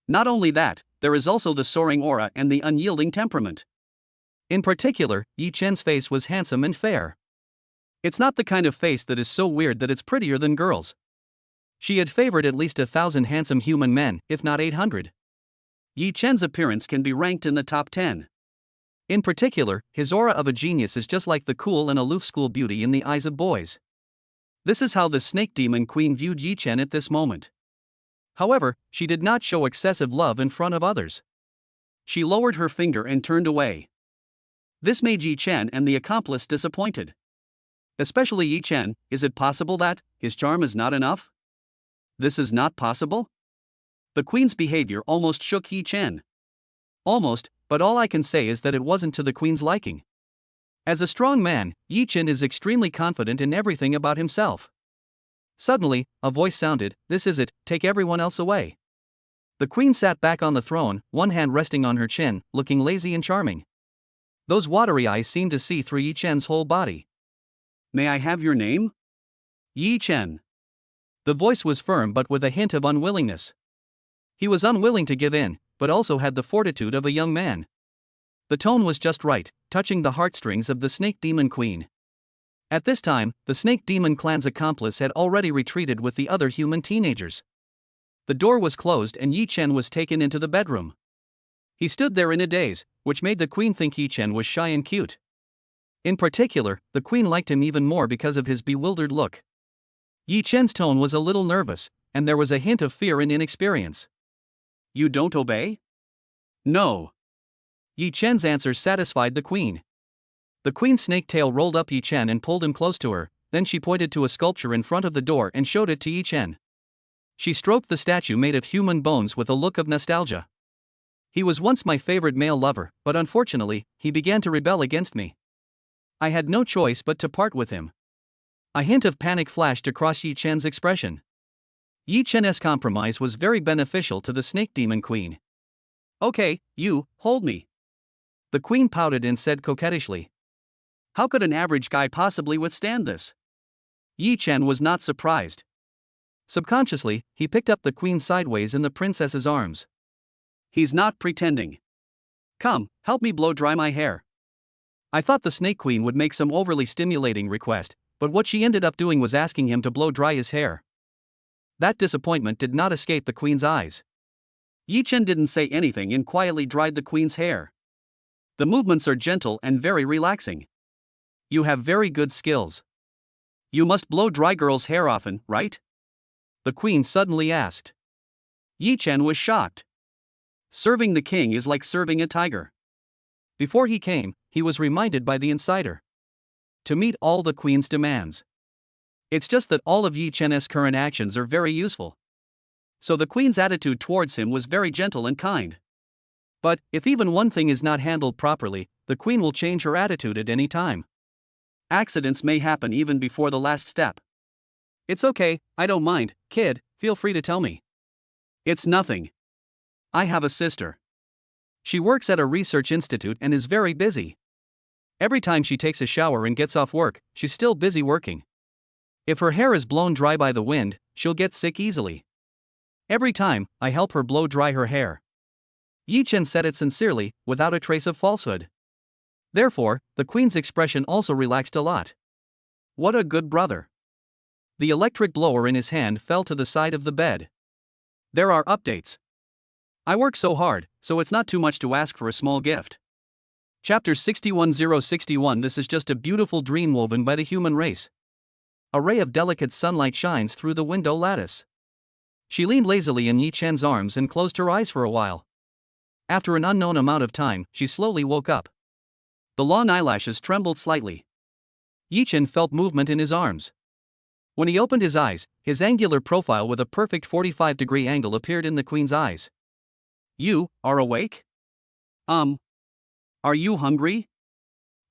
Not only that, there is also the soaring aura and the unyielding temperament. In particular, Yi Chen's face was handsome and fair. It's not the kind of face that is so weird that it's prettier than girls. She had favored at least 1,000 handsome human men, if not 800. Yi Chen's appearance can be ranked in the top 10. In particular, his aura of a genius is just like the cool and aloof school beauty in the eyes of boys. This is how the snake demon queen viewed Yi Chen at this moment. However, she did not show excessive love in front of others. She lowered her finger and turned away. This made Yi Chen and the accomplice disappointed. Especially Yi Chen. Is it possible that his charm is not enough? This is not possible? The queen's behavior almost shook Yi Chen. Almost, but all I can say is that it wasn't to the queen's liking. As a strong man, Yi Chen is extremely confident in everything about himself. Suddenly, a voice sounded, "This is it, take everyone else away." The queen sat back on the throne, one hand resting on her chin, looking lazy and charming. Those watery eyes seemed to see through Yi Chen's whole body. May I have your name? Yi Chen. The voice was firm but with a hint of unwillingness. He was unwilling to give in, but also had the fortitude of a young man. The tone was just right, touching the heartstrings of the Snake Demon Queen. At this time, the Snake Demon clan's accomplice had already retreated with the other human teenagers. The door was closed and Yi Chen was taken into the bedroom. He stood there in a daze, which made the queen think Yi Chen was shy and cute. In particular, the queen liked him even more because of his bewildered look. Yi Chen's tone was a little nervous, and there was a hint of fear and inexperience. "You don't obey?" "No." Yi Chen's answer satisfied the queen. The queen's snake tail rolled up Yi Chen and pulled him close to her, then she pointed to a sculpture in front of the door and showed it to Yi Chen. She stroked the statue made of human bones with a look of nostalgia. "He was once my favorite male lover, but unfortunately, he began to rebel against me. I had no choice but to part with him." A hint of panic flashed across Yi Chen's expression. Yi Chen's compromise was very beneficial to the Snake Demon Queen. "Okay, you, hold me." The queen pouted and said coquettishly. How could an average guy possibly withstand this? Yi Chen was not surprised. Subconsciously, he picked up the queen sideways in the princess's arms. "He's not pretending. Come, help me blow dry my hair." I thought the Snake Queen would make some overly stimulating request, but what she ended up doing was asking him to blow dry his hair. That disappointment did not escape the queen's eyes. Yi Chen didn't say anything and quietly dried the queen's hair. The movements are gentle and very relaxing. You have very good skills. You must blow dry girls' hair often, right? The queen suddenly asked. Yi Chen was shocked. Serving the king is like serving a tiger. Before he came, he was reminded by the insider to meet all the queen's demands. It's just that all of Yi Chen's current actions are very useful. So the queen's attitude towards him was very gentle and kind. But, if even one thing is not handled properly, the queen will change her attitude at any time. Accidents may happen even before the last step. It's okay, I don't mind, kid, feel free to tell me. It's nothing. I have a sister. She works at a research institute and is very busy. Every time she takes a shower and gets off work, she's still busy working. If her hair is blown dry by the wind, she'll get sick easily. Every time, I help her blow dry her hair. Yi Chen said it sincerely, without a trace of falsehood. Therefore, the queen's expression also relaxed a lot. What a good brother. The electric blower in his hand fell to the side of the bed. There are updates. I work so hard, so it's not too much to ask for a small gift. Chapter 61061. This is just a beautiful dream woven by the human race. A ray of delicate sunlight shines through the window lattice. She leaned lazily in Yi Chen's arms and closed her eyes for a while. After an unknown amount of time, she slowly woke up. The long eyelashes trembled slightly. Yi Chen felt movement in his arms. When he opened his eyes, his angular profile with a perfect 45-degree angle appeared in the queen's eyes. You are awake? Are you hungry?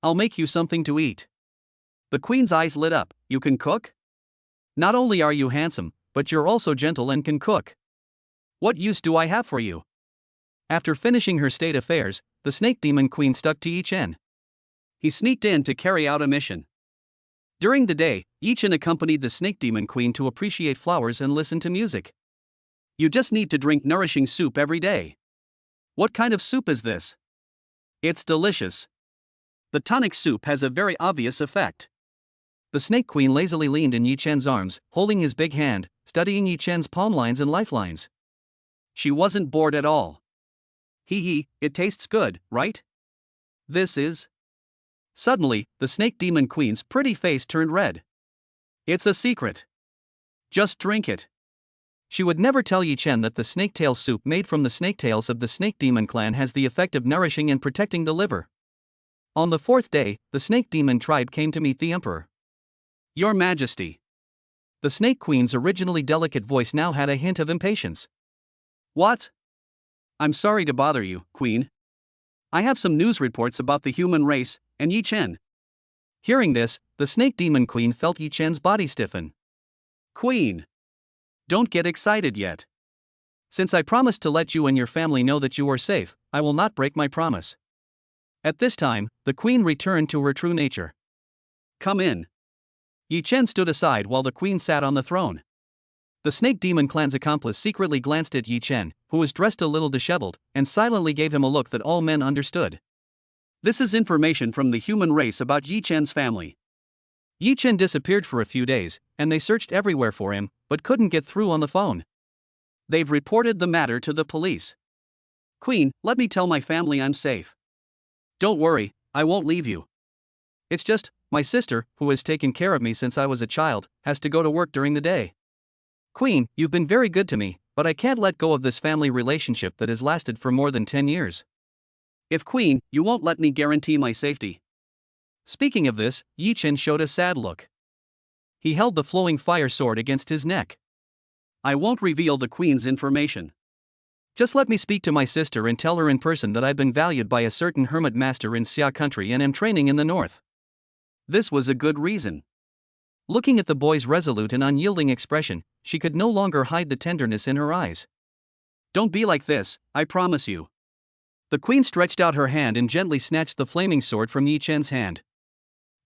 I'll make you something to eat. The queen's eyes lit up. You can cook? Not only are you handsome, but you're also gentle and can cook. What use do I have for you? After finishing her state affairs, the Snake Demon Queen stuck to Yi Chen. He sneaked in to carry out a mission. During the day, Yi Chen accompanied the Snake Demon Queen to appreciate flowers and listen to music. You just need to drink nourishing soup every day. What kind of soup is this? It's delicious. The tonic soup has a very obvious effect. The Snake Queen lazily leaned in Yi Chen's arms, holding his big hand, studying Yi Chen's palm lines and lifelines. She wasn't bored at all. Hee, it tastes good, right? This is... Suddenly, the Snake Demon Queen's pretty face turned red. It's a secret. Just drink it. She would never tell Yi Chen that the snake-tail soup made from the snake-tails of the Snake Demon clan has the effect of nourishing and protecting the liver. On the fourth day, the Snake Demon tribe came to meet the Emperor. Your Majesty. The Snake Queen's originally delicate voice now had a hint of impatience. What? I'm sorry to bother you, Queen. I have some news reports about the human race, and Yi Chen. Hearing this, the Snake Demon Queen felt Yi Chen's body stiffen. Queen. Don't get excited yet. Since I promised to let you and your family know that you are safe, I will not break my promise. At this time, the Queen returned to her true nature. Come in. Yi Chen stood aside while the Queen sat on the throne. The Snake Demon clan's accomplice secretly glanced at Yi Chen, who was dressed a little disheveled, and silently gave him a look that all men understood. This is information from the human race about Yi Chen's family. Yi Chen disappeared for a few days, and they searched everywhere for him, but couldn't get through on the phone. They've reported the matter to the police. Queen, let me tell my family I'm safe. Don't worry, I won't leave you. It's just, my sister, who has taken care of me since I was a child, has to go to work during the day. Queen, you've been very good to me, but I can't let go of this family relationship that has lasted for more than 10 years. If Queen, you won't let me guarantee my safety. Speaking of this, Yi Chen showed a sad look. He held the flowing fire sword against his neck. I won't reveal the Queen's information. Just let me speak to my sister and tell her in person that I've been valued by a certain hermit master in Xia country and am training in the north. This was a good reason. Looking at the boy's resolute and unyielding expression, she could no longer hide the tenderness in her eyes. Don't be like this, I promise you. The Queen stretched out her hand and gently snatched the flaming sword from Yi Chen's hand.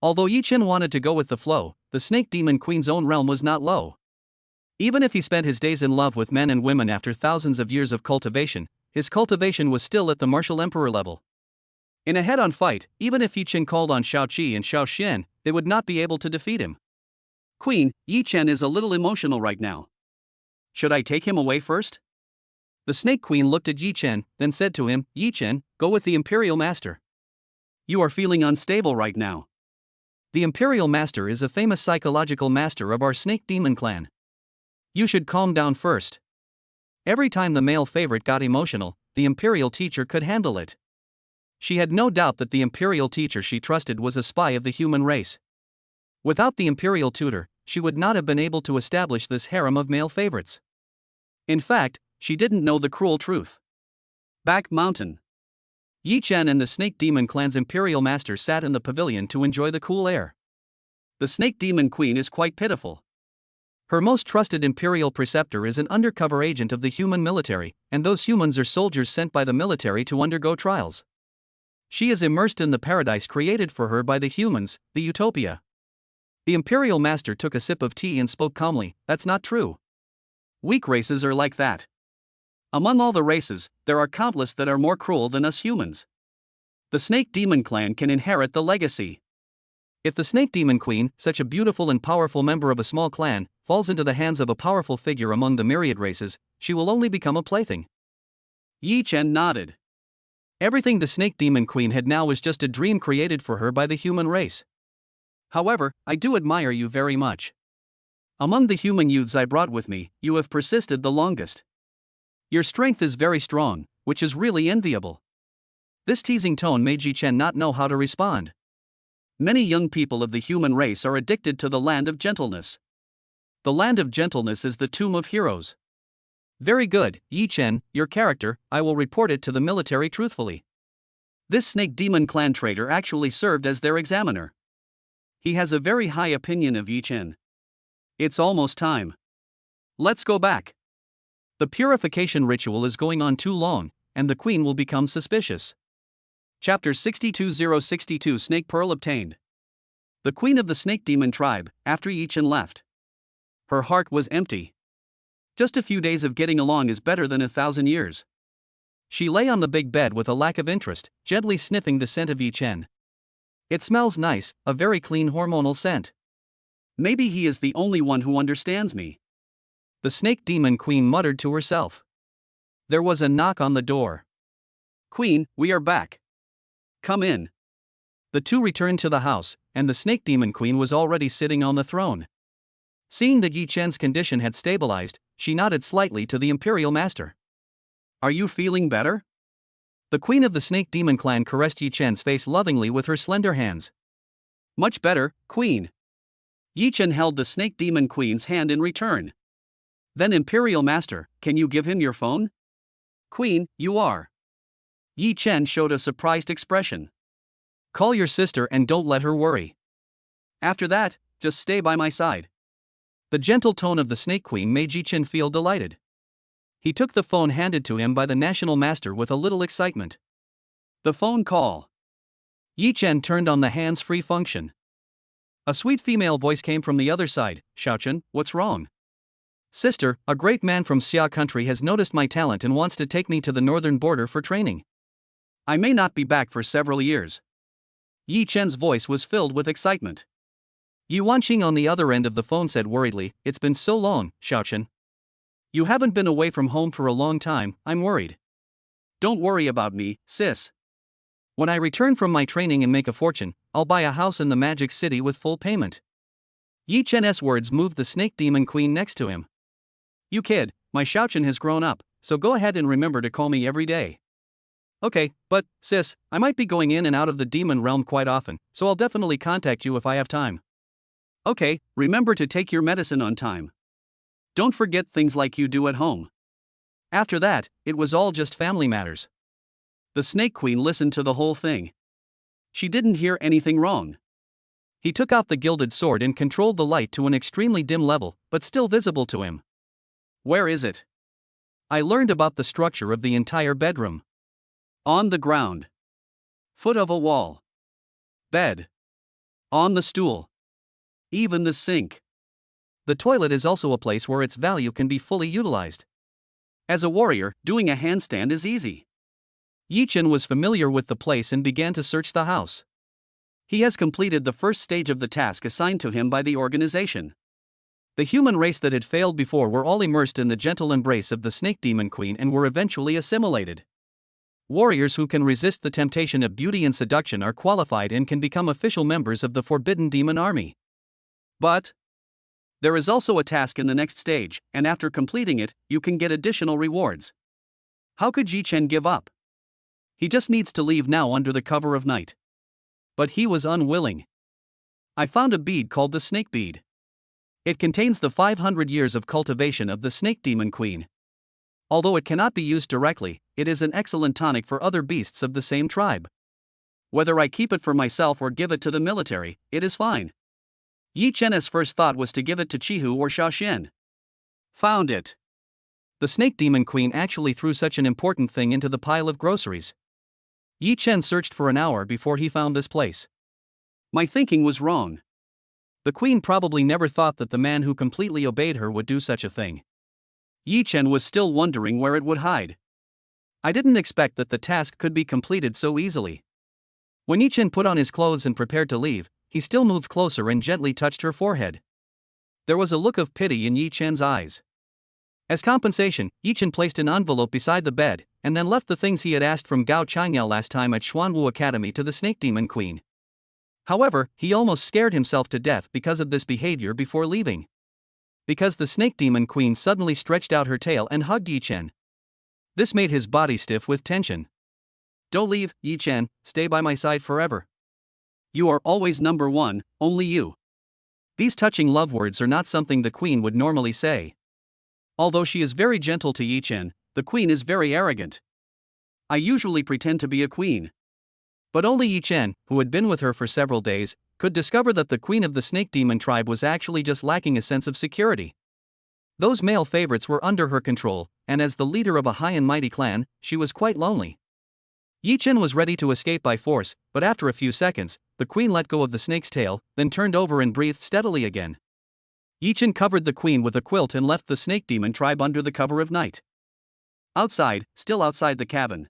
Although Yi Chen wanted to go with the flow, the Snake Demon Queen's own realm was not low. Even if he spent his days in love with men and women after thousands of years of cultivation, his cultivation was still at the martial emperor level. In a head-on fight, even if Yi Chen called on Shao Qi and Shao Xian, they would not be able to defeat him. Queen, Yi Chen is a little emotional right now. Should I take him away first? The Snake Queen looked at Yi Chen, then said to him, Yi Chen, go with the Imperial Master. You are feeling unstable right now. The Imperial Master is a famous psychological master of our Snake Demon clan. You should calm down first. Every time the male favorite got emotional, the Imperial teacher could handle it. She had no doubt that the Imperial teacher she trusted was a spy of the human race. Without the Imperial tutor, she would not have been able to establish this harem of male favorites. In fact, she didn't know the cruel truth. Back Mountain. Yi Chen and the Snake Demon clan's Imperial Master sat in the pavilion to enjoy the cool air. The Snake Demon Queen is quite pitiful. Her most trusted Imperial preceptor is an undercover agent of the human military, and those humans are soldiers sent by the military to undergo trials. She is immersed in the paradise created for her by the humans, the utopia. The Imperial Master took a sip of tea and spoke calmly, that's not true. Weak races are like that. Among all the races, there are countless that are more cruel than us humans. The Snake Demon clan can inherit the legacy. If the Snake Demon Queen, such a beautiful and powerful member of a small clan, falls into the hands of a powerful figure among the myriad races, she will only become a plaything. Yi Chen nodded. Everything the Snake Demon Queen had now was just a dream created for her by the human race. However, I do admire you very much. Among the human youths I brought with me, you have persisted the longest. Your strength is very strong, which is really enviable. This teasing tone made Yi Chen not know how to respond. Many young people of the human race are addicted to the land of gentleness. The land of gentleness is the tomb of heroes. Very good, Yi Chen, your character, I will report it to the military truthfully. This Snake Demon clan traitor actually served as their examiner. He has a very high opinion of Yi Chen. It's almost time. Let's go back. The purification ritual is going on too long, and the Queen will become suspicious. Chapter 62062 Snake Pearl obtained. The Queen of the Snake Demon tribe, after Yi Chen left. Her heart was empty. Just a few days of getting along is better than 1,000 years. She lay on the big bed with a lack of interest, gently sniffing the scent of Yi Chen. It smells nice, a very clean hormonal scent. Maybe he is the only one who understands me. The Snake Demon Queen muttered to herself. There was a knock on the door. Queen, we are back. Come in. The two returned to the house, and the Snake Demon Queen was already sitting on the throne. Seeing that Yi Chen's condition had stabilized, she nodded slightly to the Imperial Master. Are you feeling better? The Queen of the Snake Demon clan caressed Yi Chen's face lovingly with her slender hands. Much better, Queen. Yi Chen held the Snake Demon Queen's hand in return. Then Imperial Master, can you give him your phone? Queen, you are. Yi Chen showed a surprised expression. Call your sister and don't let her worry. After that, just stay by my side. The gentle tone of the Snake Queen made Yi Chen feel delighted. He took the phone handed to him by the National Master with a little excitement. The phone call. Yi Chen turned on the hands-free function. A sweet female voice came from the other side. Shao Chen, what's wrong? Sister, a great man from Xia country has noticed my talent and wants to take me to the northern border for training. I may not be back for several years. Yi Chen's voice was filled with excitement. Yuan Qing on the other end of the phone said worriedly, "It's been so long, Xiaochen. You haven't been away from home for a long time, I'm worried." "Don't worry about me, sis. When I return from my training and make a fortune, I'll buy a house in the Magic City with full payment." Yi Chen's words moved the Snake Demon Queen next to him. "You kid, my Xiaochen has grown up, so go ahead and remember to call me every day." "Okay, but, sis, I might be going in and out of the demon realm quite often, so I'll definitely contact you if I have time." "Okay, remember to take your medicine on time. Don't forget things like you do at home." After that, it was all just family matters. The Snake Queen listened to the whole thing. She didn't hear anything wrong. He took out the gilded sword and controlled the light to an extremely dim level, but still visible to him. "Where is it?" "I learned about the structure of the entire bedroom. On the ground. Foot of a wall. Bed. On the stool. Even the sink. The toilet is also a place where its value can be fully utilized. As a warrior, doing a handstand is easy." Yi Chen was familiar with the place and began to search the house. He has completed the first stage of the task assigned to him by the organization. The human race that had failed before were all immersed in the gentle embrace of the Snake Demon Queen and were eventually assimilated. Warriors who can resist the temptation of beauty and seduction are qualified and can become official members of the Forbidden Demon Army. But there is also a task in the next stage, and after completing it, you can get additional rewards. How could Yi Chen give up? He just needs to leave now under the cover of night. But he was unwilling. "I found a bead called the Snake Bead. It contains the 500 years of cultivation of the Snake Demon Queen. Although it cannot be used directly, it is an excellent tonic for other beasts of the same tribe. Whether I keep it for myself or give it to the military, it is fine." Yi Chen's first thought was to give it to Chihu or Xiaoxian. Found it. The Snake Demon Queen actually threw such an important thing into the pile of groceries. Yi Chen searched for an hour before he found this place. "My thinking was wrong." The queen probably never thought that the man who completely obeyed her would do such a thing. Yi Chen was still wondering where it would hide. "I didn't expect that the task could be completed so easily." When Yi Chen put on his clothes and prepared to leave, he still moved closer and gently touched her forehead. There was a look of pity in Yi Chen's eyes. As compensation, Yi Chen placed an envelope beside the bed, and then left the things he had asked from Gao Changyao last time at Xuanwu Academy to the Snake Demon Queen. However, he almost scared himself to death because of this behavior before leaving. Because the Snake Demon Queen suddenly stretched out her tail and hugged Yi Chen. This made his body stiff with tension. "Don't leave, Yi Chen, stay by my side forever. You are always number one, only you." These touching love words are not something the queen would normally say. Although she is very gentle to Yi Chen, the queen is very arrogant. "I usually pretend to be a queen." But only Yi Chen, who had been with her for several days, could discover that the queen of the Snake Demon tribe was actually just lacking a sense of security. Those male favorites were under her control, and as the leader of a high and mighty clan, she was quite lonely. Yi Chen was ready to escape by force, but after a few seconds, the queen let go of the snake's tail, then turned over and breathed steadily again. Yi Chen covered the queen with a quilt and left the Snake Demon tribe under the cover of night. Outside, still outside the cabin,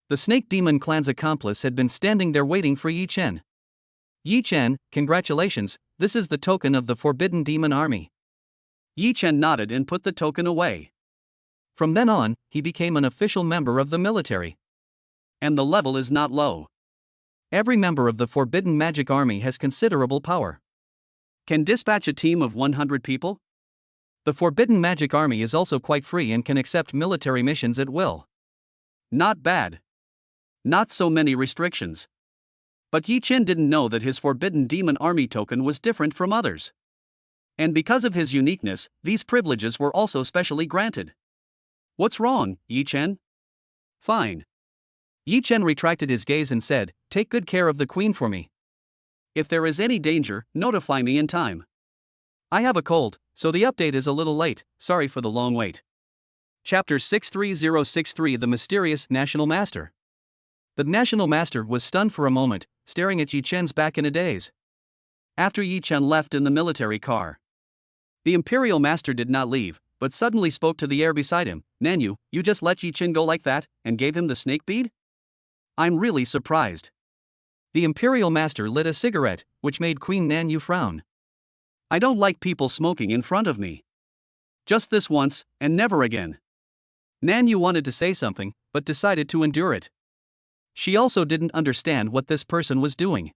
the Snake Demon clan's accomplice had been standing there waiting for Yi Chen. "Yi Chen, congratulations, this is the token of the Forbidden Demon Army." Yi Chen nodded and put the token away. From then on, he became an official member of the military. And the level is not low. Every member of the Forbidden Magic Army has considerable power. Can dispatch a team of 100 people? The Forbidden Magic Army is also quite free and can accept military missions at will. Not bad. Not so many restrictions. But Yi Chen didn't know that his Forbidden Demon Army token was different from others. And because of his uniqueness, these privileges were also specially granted. "What's wrong, Yi Chen?" "Fine." Yi Chen retracted his gaze and said, "Take good care of the queen for me. If there is any danger, notify me in time. I have a cold, so the update is a little late, sorry for the long wait." Chapter 63063 The Mysterious National Master. The National Master was stunned for a moment, staring at Yi Chen's back in a daze. After Yi Chen left in the military car, The Imperial Master did not leave, but suddenly spoke to the air beside him. Nanyu, you just let Yi Chen go like that, and gave him the snake bead? I'm really surprised. The Imperial Master lit a cigarette, which made Queen Nanyu frown. I don't like people smoking in front of me. Just this once, and never again. Nanyu wanted to say something, but decided to endure it. She also didn't understand what this person was doing.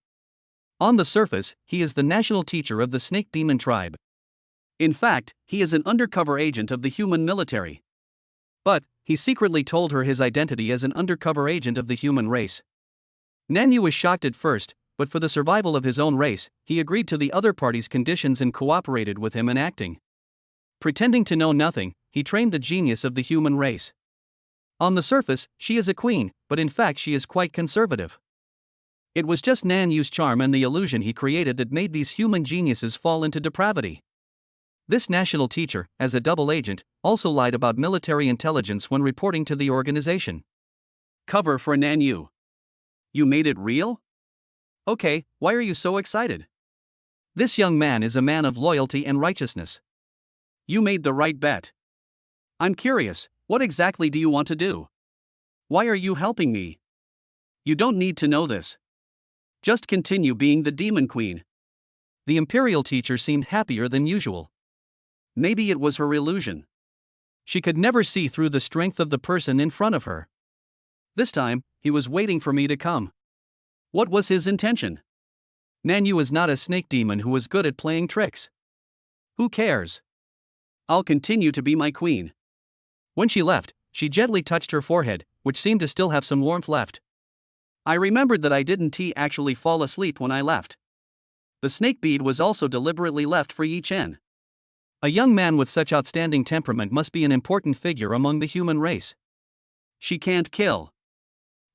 On the surface, he is the national teacher of the Snake Demon tribe. In fact, he is an undercover agent of the human military. But, he secretly told her his identity as an undercover agent of the human race. Nanyu was shocked at first, but for the survival of his own race, he agreed to the other party's conditions and cooperated with him in acting. Pretending to know nothing, he trained the genius of the human race. On the surface, she is a queen, but in fact she is quite conservative. It was just Nanyu's charm and the illusion he created that made these human geniuses fall into depravity. This national teacher, as a double agent, also lied about military intelligence when reporting to the organization. Cover for Nanyu. You made it real? Okay, why are you so excited? This young man is a man of loyalty and righteousness. You made the right bet. I'm curious, what exactly do you want to do? Why are you helping me? You don't need to know this. Just continue being the demon queen. The imperial teacher seemed happier than usual. Maybe it was her illusion. She could never see through the strength of the person in front of her. This time, he was waiting for me to come. What was his intention? Nanyu is not a snake demon who is good at playing tricks. Who cares? I'll continue to be my queen. When she left, she gently touched her forehead, which seemed to still have some warmth left. I remembered that I didn't actually fall asleep when I left. The snake bead was also deliberately left for Yi Chen. A young man with such outstanding temperament must be an important figure among the human race. She can't kill.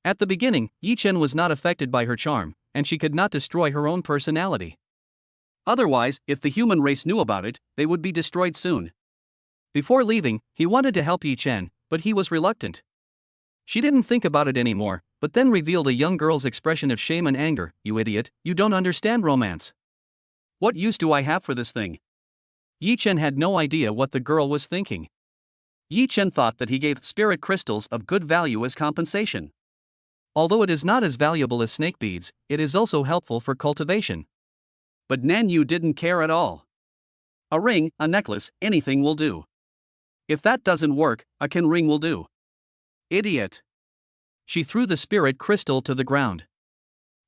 At the beginning, Yi Chen was not affected by her charm, and she could not destroy her own personality. Otherwise, if the human race knew about it, they would be destroyed soon. Before leaving, he wanted to help Yi Chen, but he was reluctant. She didn't think about it anymore, but then revealed a young girl's expression of shame and anger. You idiot, you don't understand romance. What use do I have for this thing? Yi Chen had no idea what the girl was thinking. Yi Chen thought that he gave spirit crystals of good value as compensation. Although it is not as valuable as snake beads, it is also helpful for cultivation. But Nanyu didn't care at all. A ring, a necklace, anything will do. If that doesn't work, a kin ring will do. Idiot. She threw the spirit crystal to the ground.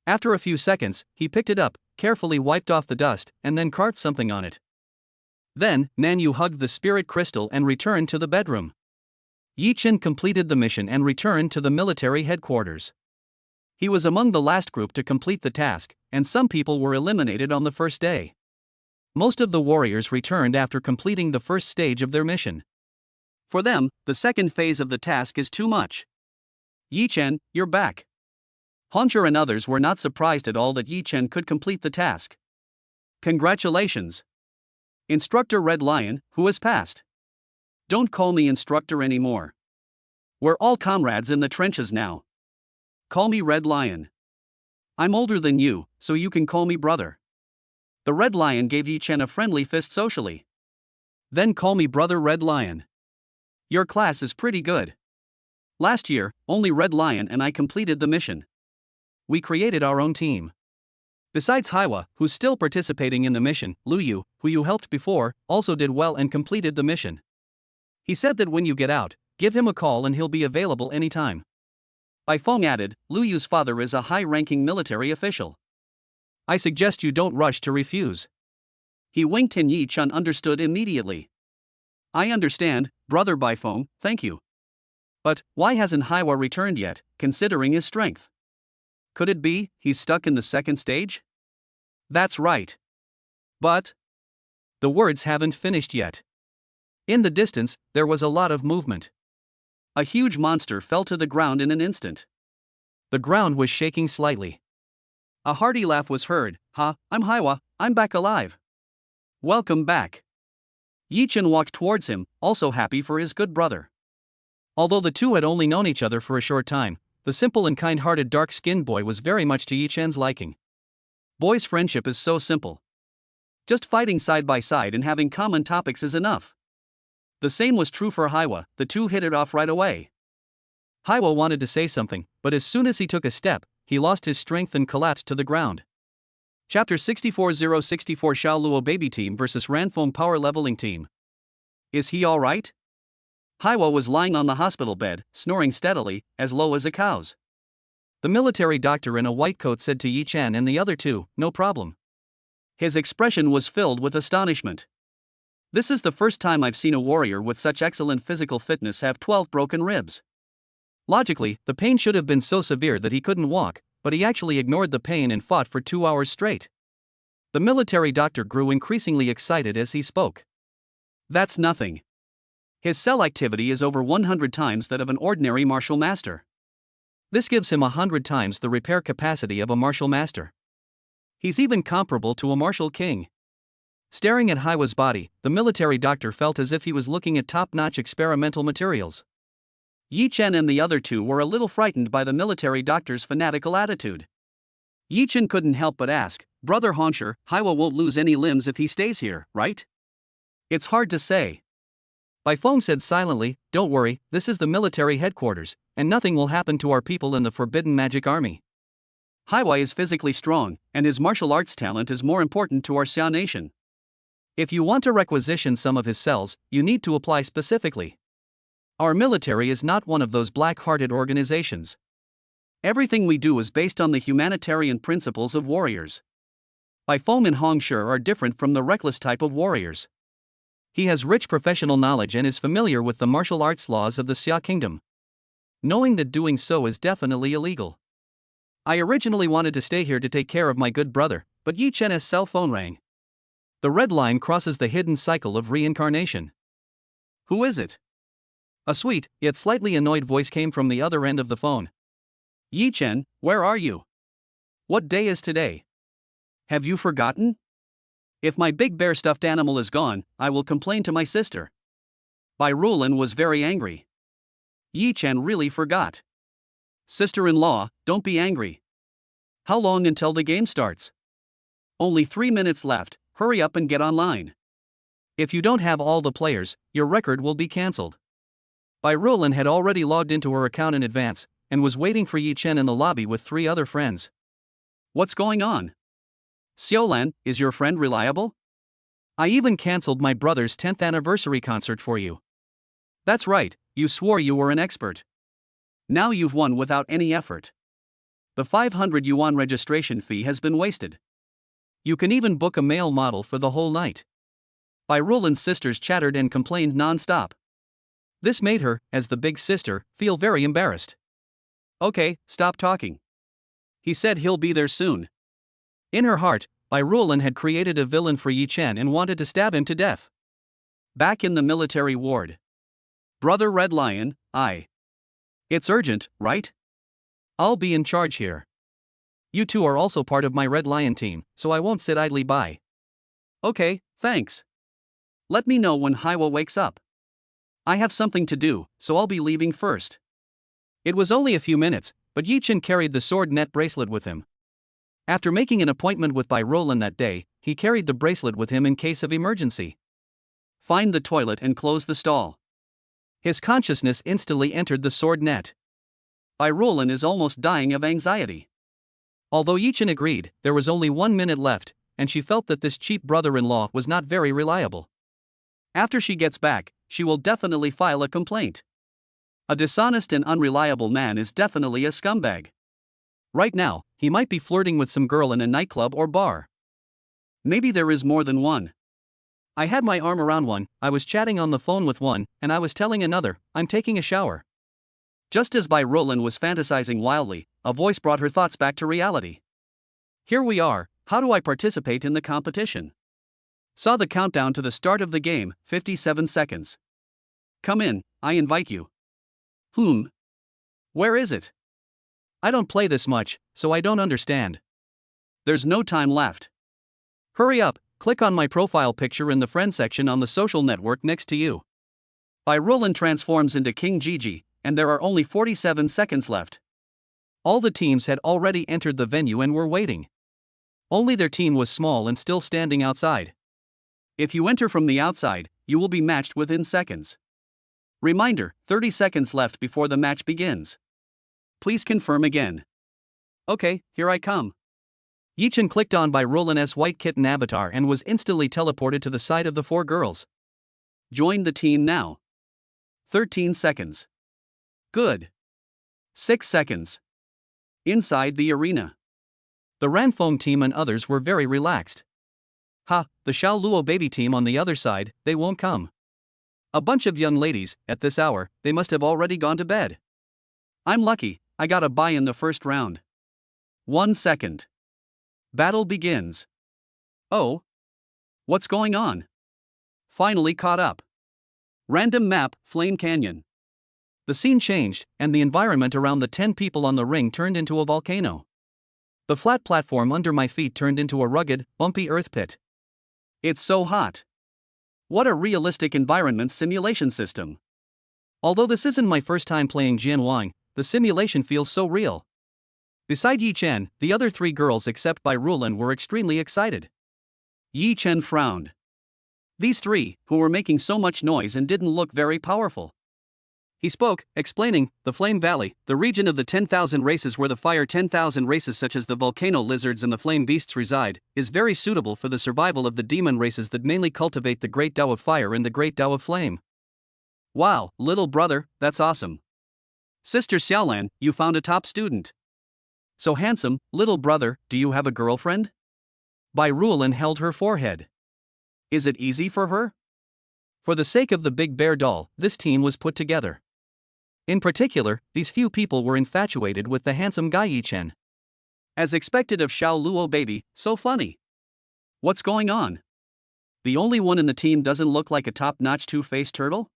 After a few seconds, he picked it up, carefully wiped off the dust, and then carved something on it. Then, Nanyu hugged the spirit crystal and returned to the bedroom. Yi Chen completed the mission and returned to the military headquarters. He was among the last group to complete the task, and some people were eliminated on the first day. Most of the warriors returned after completing the first stage of their mission. For them, the second phase of the task is too much. Yi Chen, you're back. Hongzhi and others were not surprised at all that Yi Chen could complete the task. Congratulations. Instructor Red Lion, who has passed. Don't call me instructor anymore. We're all comrades in the trenches now. Call me Red Lion. I'm older than you, so you can call me brother. The Red Lion gave Yi Chen a friendly fist socially. Then call me brother Red Lion. Your class is pretty good. Last year, only Red Lion and I completed the mission. We created our own team. Besides Haiwa, who's still participating in the mission, Lu Yu, who you helped before, also did well and completed the mission. He said that when you get out, give him a call and he'll be available anytime. Bai Feng added, Lu Yu's father is a high-ranking military official. I suggest you don't rush to refuse. He winked and Yi Chen understood immediately. I understand, brother Bai Feng, thank you. But, why hasn't Haiwa returned yet, considering his strength? Could it be, he's stuck in the second stage? That's right. But the words haven't finished yet. In the distance, there was a lot of movement. A huge monster fell to the ground in an instant. The ground was shaking slightly. A hearty laugh was heard. Ha, I'm Haiwa, I'm back alive. Welcome back. Yi Chen walked towards him, also happy for his good brother. Although the two had only known each other for a short time, the simple and kind-hearted dark-skinned boy was very much to Yi Chen's liking. Boys' friendship is so simple. Just fighting side by side and having common topics is enough. The same was true for Haiwa, the two hit it off right away. Haiwa wanted to say something, but as soon as he took a step, he lost his strength and collapsed to the ground. Chapter 64064 Xiaoluo Baby Team vs Ranfeng Power Leveling Team. Is he alright? Haiwa was lying on the hospital bed, snoring steadily, as low as a cow's. The military doctor in a white coat said to Yi Chen and the other two, "No problem." His expression was filled with astonishment. "This is the first time I've seen a warrior with such excellent physical fitness have 12 broken ribs." Logically, the pain should have been so severe that he couldn't walk, but he actually ignored the pain and fought for 2 hours straight. The military doctor grew increasingly excited as he spoke. "That's nothing. His cell activity is over 100 times that of an ordinary martial master. This gives him 100 times the repair capacity of a martial master. He's even comparable to a martial king." Staring at Haiwa's body, the military doctor felt as if he was looking at top-notch experimental materials. Yi Chen and the other two were a little frightened by the military doctor's fanatical attitude. Yi Chen couldn't help but ask, "Brother Hongsher, Haiwa won't lose any limbs if he stays here, right?" "It's hard to say." Bai Feng said silently, "Don't worry, this is the military headquarters, and nothing will happen to our people in the Forbidden Magic Army. Haiwa is physically strong, and his martial arts talent is more important to our Xia nation. If you want to requisition some of his cells, you need to apply specifically. Our military is not one of those black-hearted organizations. Everything we do is based on the humanitarian principles of warriors. Bai Feng and Hong Shi are different from the reckless type of warriors. He has rich professional knowledge and is familiar with the martial arts laws of the Xia Kingdom. Knowing that doing so is definitely illegal. I originally wanted to stay here to take care of my good brother, but Yi Chen's cell phone rang. The red line crosses the hidden cycle of reincarnation. Who is it? A sweet, yet slightly annoyed voice came from the other end of the phone. Yi Chen, where are you? What day is today? Have you forgotten? If my big bear stuffed animal is gone, I will complain to my sister. Bai Rulin was very angry. Yi Chen really forgot. Sister-in-law, don't be angry. How long until the game starts? Only 3 minutes left, hurry up and get online. If you don't have all the players, your record will be cancelled. Bai Rulin had already logged into her account in advance, and was waiting for Yi Chen in the lobby with 3 other friends. What's going on? Xiaolan, is your friend reliable? I even cancelled my brother's 10th anniversary concert for you. That's right, you swore you were an expert. Now you've won without any effort. The 500 yuan registration fee has been wasted. You can even book a male model for the whole night. Bai Rulin's sisters chattered and complained non-stop. This made her, as the big sister, feel very embarrassed. Okay, stop talking. He said he'll be there soon. In her heart, Bai Rulin had created a villain for Yi Chen and wanted to stab him to death. Back in the military ward. Brother Red Lion, It's urgent, right? I'll be in charge here. You two are also part of my Red Lion team, so I won't sit idly by. Okay, thanks. Let me know when Haiwa wakes up. I have something to do, so I'll be leaving first. It was only a few minutes, but Yi Chen carried the sword net bracelet with him. After making an appointment with Bai Rulin that day, he carried the bracelet with him in case of emergency. Find the toilet and close the stall. His consciousness instantly entered the sword net. Bai Rulin is almost dying of anxiety. Although Yi Chen agreed, there was only 1 minute left, and she felt that this cheap brother-in-law was not very reliable. After she gets back, she will definitely file a complaint. A dishonest and unreliable man is definitely a scumbag. Right now, he might be flirting with some girl in a nightclub or bar. Maybe there is more than one. I had my arm around one, I was chatting on the phone with one, and I was telling another, I'm taking a shower. Just as Bai Rulin was fantasizing wildly, a voice brought her thoughts back to reality. Here we are, how do I participate in the competition? Saw the countdown to the start of the game, 57 seconds. Come in, I invite you. Where is it? I don't play this much, so I don't understand. There's no time left. Hurry up, click on my profile picture in the friend section on the social network next to you. Bai Rulin transforms into King Gigi, and there are only 47 seconds left. All the teams had already entered the venue and were waiting. Only their team was small and still standing outside. If you enter from the outside, you will be matched within seconds. Reminder, 30 seconds left before the match begins. Please confirm again. Okay, here I come. Yi-chan clicked on by Roland's white kitten avatar and was instantly teleported to the side of the 4 girls. Join the team now. 13 seconds. Good. 6 seconds. Inside the arena. The Ranfeng team and others were very relaxed. Ha, the Xiao Luo baby team on the other side, they won't come. A bunch of young ladies, at this hour, they must have already gone to bed. I'm lucky, I got a bye in the first round. 1 second. Battle begins. Oh. What's going on? Finally caught up. Random map, Flame Canyon. The scene changed, and the environment around the 10 people on the ring turned into a volcano. The flat platform under my feet turned into a rugged, bumpy earth pit. It's so hot. What a realistic environment simulation system. Although this isn't my first time playing Jian Wang, the simulation feels so real. Beside Yi Chen, the other 3 girls except Bai Rulan were extremely excited. Yi Chen frowned. These 3, who were making so much noise and didn't look very powerful. He spoke, explaining, the Flame Valley, the region of the 10,000 races where the fire 10,000 races such as the volcano lizards and the flame beasts reside, is very suitable for the survival of the demon races that mainly cultivate the Great Tao of Fire and the Great Tao of Flame. Wow, little brother, that's awesome. Sister Xiaolan, you found a top student. So handsome, little brother, do you have a girlfriend? Bai Rulan held her forehead. Is it easy for her? For the sake of the big bear doll, this team was put together. In particular, these few people were infatuated with the handsome guy Yi Chen. As expected of Xiao Luo baby, so funny. What's going on? The only one in the team doesn't look like a top-notch two-faced turtle?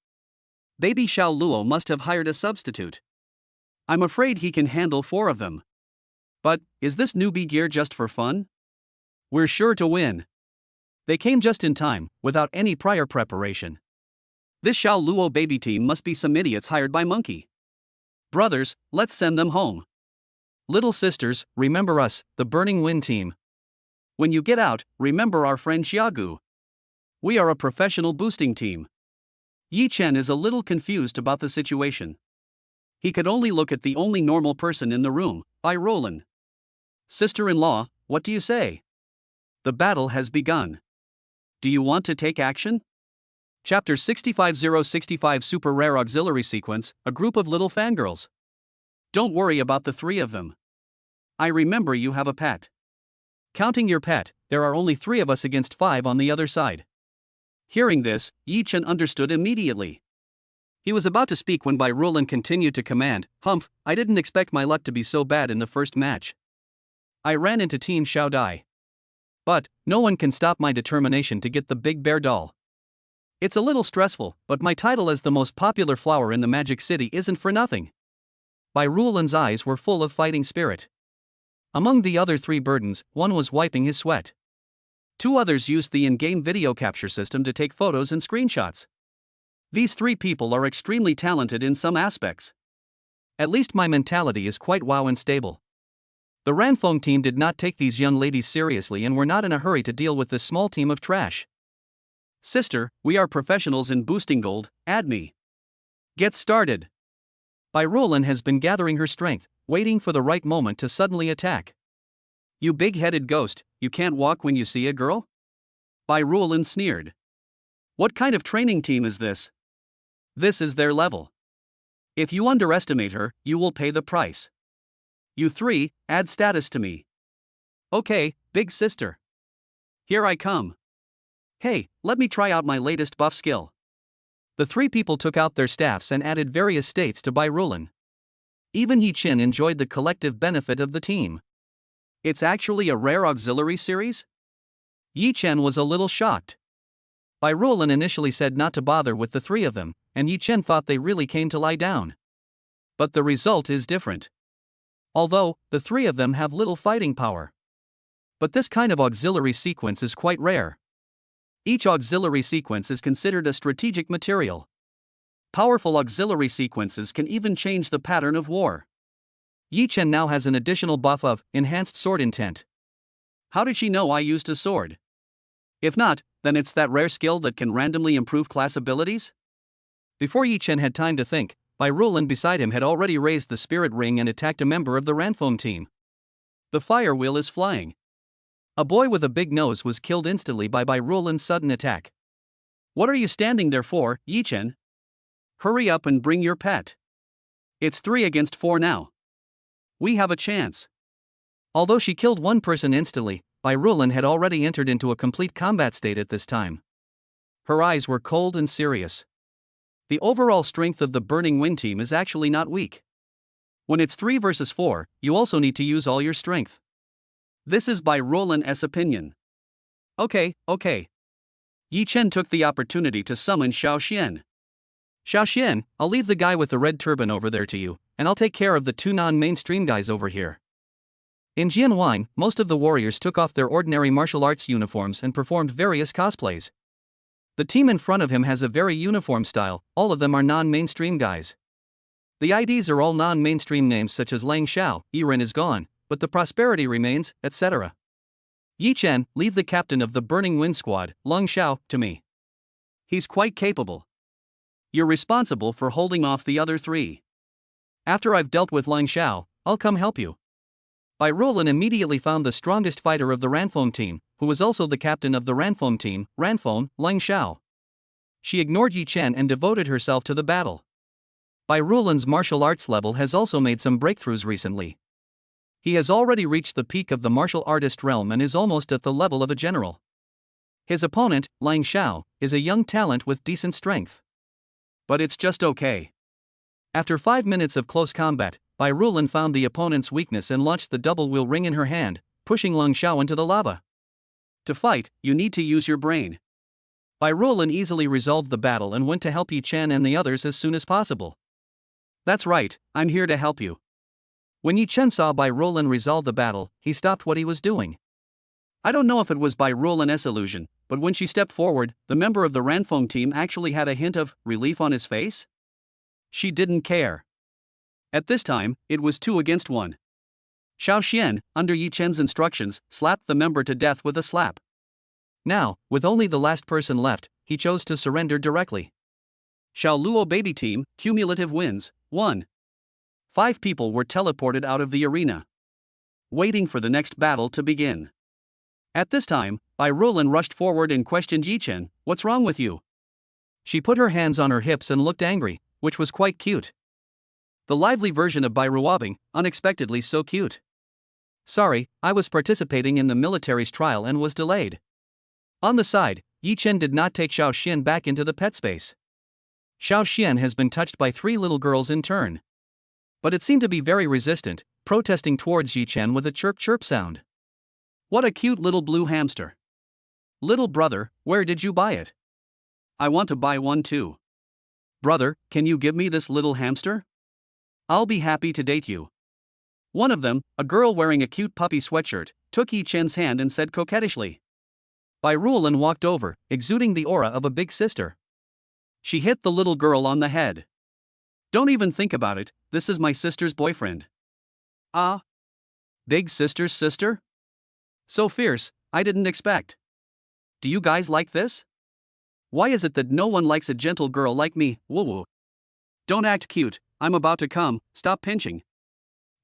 Baby Xiao Luo must have hired a substitute. I'm afraid he can handle 4 of them. But, is this newbie gear just for fun? We're sure to win. They came just in time, without any prior preparation. This Xiao Luo baby team must be some idiots hired by Monkey. Brothers, let's send them home. Little sisters, remember us, the Burning Wind team. When you get out, remember our friend Xiaogu. We are a professional boosting team. Yi Chen is a little confused about the situation. He could only look at the only normal person in the room, Bai Rulan. Sister-in-law, what do you say? The battle has begun. Do you want to take action? Chapter 65065 Super Rare Auxiliary Sequence, a group of little fangirls. Don't worry about the 3 of them. I remember you have a pet. Counting your pet, there are only 3 of us against 5 on the other side. Hearing this, Yi Chen understood immediately. He was about to speak when Bai Rulan continued to command, Humph, I didn't expect my luck to be so bad in the first match. I ran into Team Xiao Dai. But, no one can stop my determination to get the big bear doll. It's a little stressful, but my title as the most popular flower in the Magic City isn't for nothing. Bai Rulan's eyes were full of fighting spirit. Among the other 3 burdens, one was wiping his sweat. 2 others used the in-game video capture system to take photos and screenshots. These 3 people are extremely talented in some aspects. At least my mentality is quite wow and stable. The Ranfeng team did not take these young ladies seriously and were not in a hurry to deal with this small team of trash. Sister, we are professionals in boosting gold, add me. Get started. Bai Rulan has been gathering her strength, waiting for the right moment to suddenly attack. You big-headed ghost, you can't walk when you see a girl? Bai Rulan sneered. What kind of training team is this? This is their level. If you underestimate her, you will pay the price. You 3, add status to me. Okay, big sister. Here I come. Hey, let me try out my latest buff skill. The 3 people took out their staffs and added various states to Bai Rulan. Even Yi Chen enjoyed the collective benefit of the team. It's actually a rare auxiliary series? Yi Chen was a little shocked. Bai Rulan initially said not to bother with the 3 of them, and Yi Chen thought they really came to lie down. But the result is different. Although, the 3 of them have little fighting power. But this kind of auxiliary sequence is quite rare. Each auxiliary sequence is considered a strategic material. Powerful auxiliary sequences can even change the pattern of war. Yi Chen now has an additional buff of Enhanced Sword Intent. How did she know I used a sword? If not, then it's that rare skill that can randomly improve class abilities? Before Yi Chen had time to think, Bai Rulan beside him had already raised the spirit ring and attacked a member of the Ranfeng team. The fire wheel is flying. A boy with a big nose was killed instantly by Bai Rulan's sudden attack. What are you standing there for, Yi Chen? Hurry up and bring your pet. It's 3 against 4 now. We have a chance. Although she killed one person instantly, Bai Rulan had already entered into a complete combat state at this time. Her eyes were cold and serious. The overall strength of the Burning Wind team is actually not weak. When it's 3 versus 4, you also need to use all your strength. This is Bai Rulan's opinion. Okay. Yi Chen took the opportunity to summon Xiao Xian. Xiao Xian, I'll leave the guy with the red turban over there to you, and I'll take care of the 2 non-mainstream guys over here. In Jianwine, most of the warriors took off their ordinary martial arts uniforms and performed various cosplays. The team in front of him has a very uniform style, all of them are non-mainstream guys. The IDs are all non-mainstream names such as Lang Xiao, Yiren is gone, but the prosperity remains, etc. Yi Chen, leave the captain of the Burning Wind squad, Lang Xiao, to me. He's quite capable. You're responsible for holding off the other 3. After I've dealt with Lang Xiao, I'll come help you. Bai Rulan immediately found the strongest fighter of the Ranfeng team, who was also the captain of the Ranfeng team, Ranfeng, Lang Xiao. She ignored Yi Chen and devoted herself to the battle. Bai Rulan's martial arts level has also made some breakthroughs recently. He has already reached the peak of the martial artist realm and is almost at the level of a general. His opponent, Lang Xiao, is a young talent with decent strength. But it's just okay. After 5 minutes of close combat, Bai Rulan found the opponent's weakness and launched the double wheel ring in her hand, pushing Lang Xiao into the lava. To fight, you need to use your brain. Bai Rulan easily resolved the battle and went to help Yi Chen and the others as soon as possible. That's right, I'm here to help you. When Yi Chen saw Bai Rulan resolve the battle, he stopped what he was doing. I don't know if it was Bai Rulan's illusion, but when she stepped forward, the member of the Ranfeng team actually had a hint of relief on his face. She didn't care. At this time, it was 2 against 1. Xiao Xian, under Yi Chen's instructions, slapped the member to death with a slap. Now, with only the last person left, he chose to surrender directly. Xiao Luo baby team, cumulative wins, 1. 5 people were teleported out of the arena, waiting for the next battle to begin. At this time, Bai Rulan rushed forward and questioned Yi Chen, "What's wrong with you?" She put her hands on her hips and looked angry, which was quite cute. The lively version of Bai Ruobing, unexpectedly so cute. Sorry, I was participating in the military's trial and was delayed. On the side, Yi Chen did not take Xiao Xian back into the pet space. Xiao Xian has been touched by 3 little girls in turn. But it seemed to be very resistant, protesting towards Yi Chen with a chirp-chirp sound. What a cute little blue hamster. Little brother, where did you buy it? I want to buy one too. Brother, can you give me this little hamster? I'll be happy to date you. One of them, a girl wearing a cute puppy sweatshirt, took Yi Chen's hand and said coquettishly. Bai Rulan walked over, exuding the aura of a big sister. She hit the little girl on the head. Don't even think about it, this is my sister's boyfriend. Ah? Big sister's sister? So fierce, I didn't expect. Do you guys like this? Why is it that no one likes a gentle girl like me, woo-woo? Don't act cute, I'm about to come, stop pinching.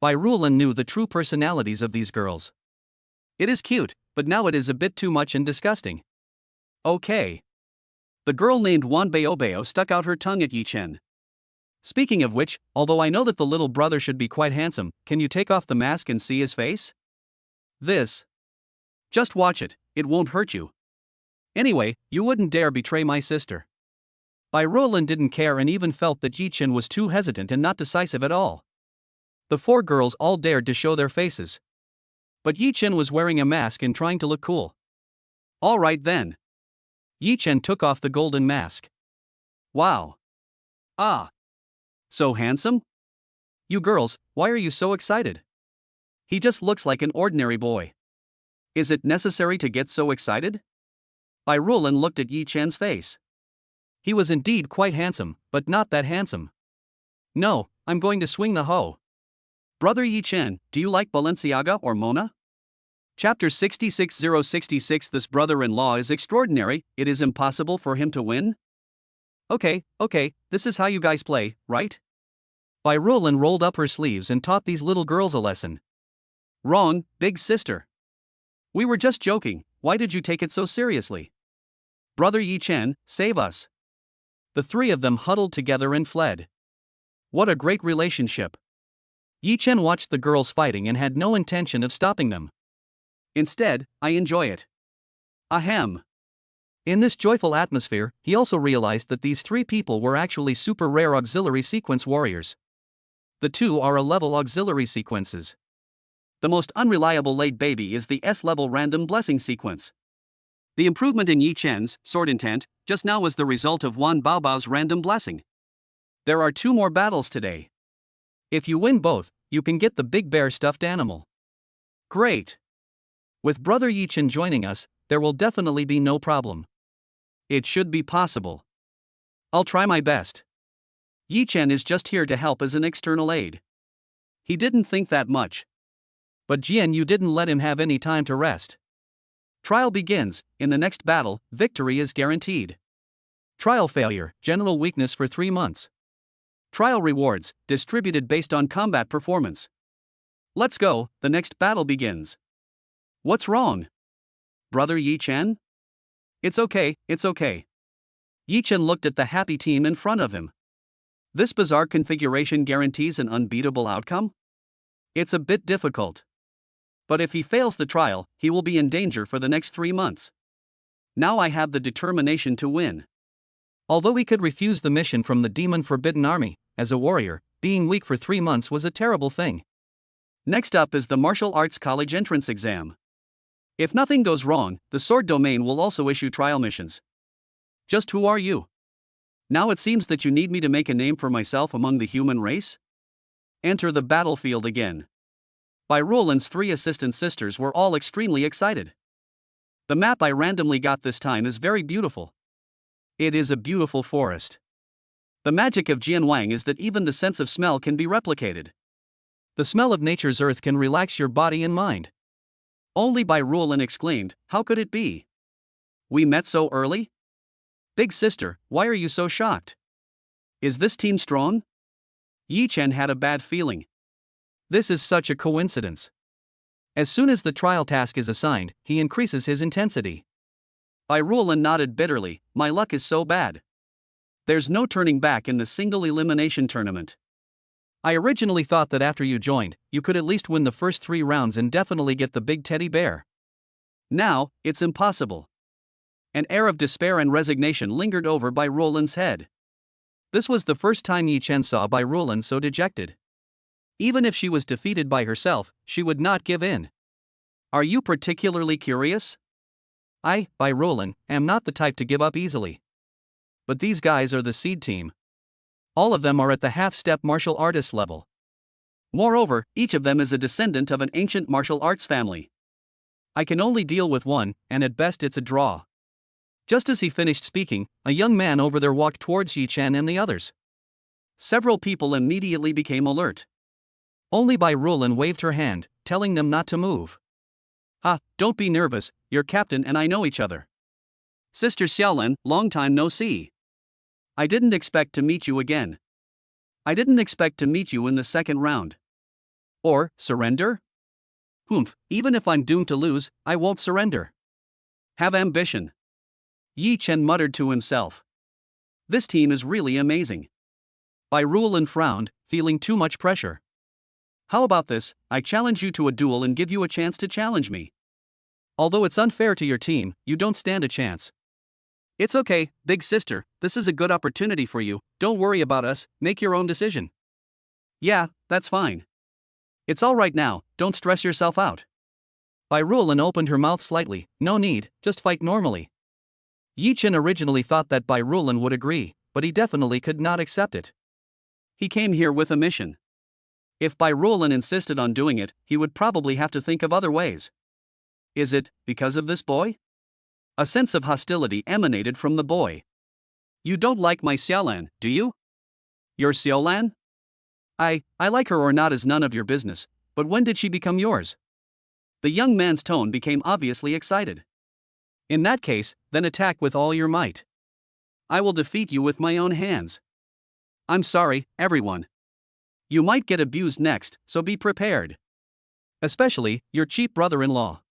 Bai Rulan knew the true personalities of these girls. It is cute, but now it is a bit too much and disgusting. Okay. The girl named Wan Baobao stuck out her tongue at Yi Chen. Speaking of which, although I know that the little brother should be quite handsome, can you take off the mask and see his face? This. Just watch it, it won't hurt you. Anyway, you wouldn't dare betray my sister. Bai Rulan didn't care and even felt that Yi Chen was too hesitant and not decisive at all. The 4 girls all dared to show their faces. But Yi Chen was wearing a mask and trying to look cool. All right then. Yi Chen took off the golden mask. Wow. Ah. So handsome? You girls, why are you so excited? He just looks like an ordinary boy. Is it necessary to get so excited? Bai Rulan looked at Yi Chen's face. He was indeed quite handsome, but not that handsome. No, I'm going to swing the hoe. Brother Yi Chen, do you like Balenciaga or Mona? Chapter 66066. This brother-in-law is extraordinary, it is impossible for him to win? Okay, this is how you guys play, right? Reward rolled up her sleeves and taught these little girls a lesson. Wrong, big sister. We were just joking, why did you take it so seriously? Brother Yi Chen, save us. The three of them huddled together and fled. What a great relationship. Yi Chen watched the girls fighting and had no intention of stopping them. Instead, I enjoy it. Ahem. In this joyful atmosphere, he also realized that these three people were actually super rare auxiliary sequence warriors. The two are level auxiliary sequences. The most unreliable late baby is the S-level random blessing sequence. The improvement in Yi Chen's sword intent just now was the result of Wan Baobao's random blessing. There are 2 more battles today. If you win both, you can get the big bear stuffed animal. Great! With Brother Yi Chen joining us, there will definitely be no problem. It should be possible. I'll try my best. Yi Chen is just here to help as an external aid. He didn't think that much. But Jian Yu didn't let him have any time to rest. Trial begins. In the next battle, victory is guaranteed. Trial failure, general weakness for 3 months. Trial rewards, distributed based on combat performance. Let's go, the next battle begins. What's wrong? Brother Yi Chen? It's okay. Yi Chen looked at the happy team in front of him. This bizarre configuration guarantees an unbeatable outcome? It's a bit difficult. But if he fails the trial, he will be in danger for the next 3 months. Now I have the determination to win. Although he could refuse the mission from the Demon Forbidden Army, as a warrior, being weak for 3 months was a terrible thing. Next up is the Martial Arts College entrance exam. If nothing goes wrong, the Sword Domain will also issue trial missions. Just who are you? Now it seems that you need me to make a name for myself among the human race? Enter the battlefield again. Roland's 3 assistant sisters were all extremely excited. The map I randomly got this time is very beautiful. It is a beautiful forest. The magic of Jian Wang is that even the sense of smell can be replicated. The smell of nature's earth can relax your body and mind. Only Roland exclaimed, how could it be? We met so early? Big sister, why are you so shocked? Is this team strong? Yi Chen had a bad feeling. This is such a coincidence. As soon as the trial task is assigned, he increases his intensity. Roland nodded bitterly, my luck is so bad. There's no turning back in the single elimination tournament. I originally thought that after you joined, you could at least win the first 3 rounds and definitely get the big teddy bear. Now, it's impossible. An air of despair and resignation lingered over Roland's head. This was the first time Yi Chen saw Roland so dejected. Even if she was defeated by herself, she would not give in. Are you particularly curious? I, Roland, am not the type to give up easily. But these guys are the seed team. All of them are at the half-step martial artist level. Moreover, each of them is a descendant of an ancient martial arts family. I can only deal with one, and at best it's a draw. Just as he finished speaking, a young man over there walked towards Yi Chen and the others. Several people immediately became alert. Only Roland waved her hand, telling them not to move. Don't be nervous, your captain and I know each other. Sister Xiaolan, long time no see. I didn't expect to meet you again. I didn't expect to meet you in the 2nd round. Or, surrender? Even if I'm doomed to lose, I won't surrender. Have ambition. Yi Chen muttered to himself. This team is really amazing. Roland frowned, feeling too much pressure. How about this, I challenge you to a duel and give you a chance to challenge me. Although it's unfair to your team, you don't stand a chance. It's okay, big sister, this is a good opportunity for you, don't worry about us, make your own decision. Yeah, that's fine. It's alright now, don't stress yourself out. Roland opened her mouth slightly, no need, just fight normally. Yi Chen originally thought that Roland would agree, but he definitely could not accept it. He came here with a mission. If Roland insisted on doing it, he would probably have to think of other ways. Is it because of this boy? A sense of hostility emanated from the boy. You don't like my Xiaolan, do you? Your Xiaolan? I like her or not is none of your business, but when did she become yours? The young man's tone became obviously excited. In that case, then attack with all your might. I will defeat you with my own hands. I'm sorry, everyone. You might get abused next, so be prepared. Especially, your cheap brother-in-law.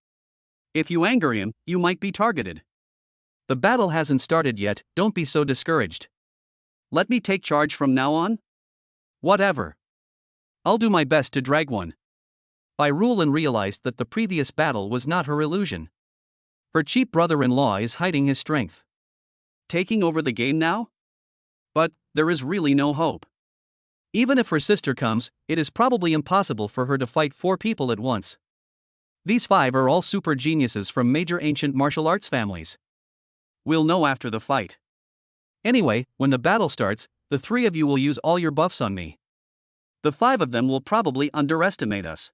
If you anger him, you might be targeted. The battle hasn't started yet, don't be so discouraged. Let me take charge from now on? Whatever. I'll do my best to drag one. Reward realized that the previous battle was not her illusion. Her cheap brother-in-law is hiding his strength. Taking over the game now? But there is really no hope. Even if her sister comes, it is probably impossible for her to fight 4 people at once. These 5 are all super geniuses from major ancient martial arts families. We'll know after the fight. Anyway, when the battle starts, the 3 of you will use all your buffs on me. The 5 of them will probably underestimate us.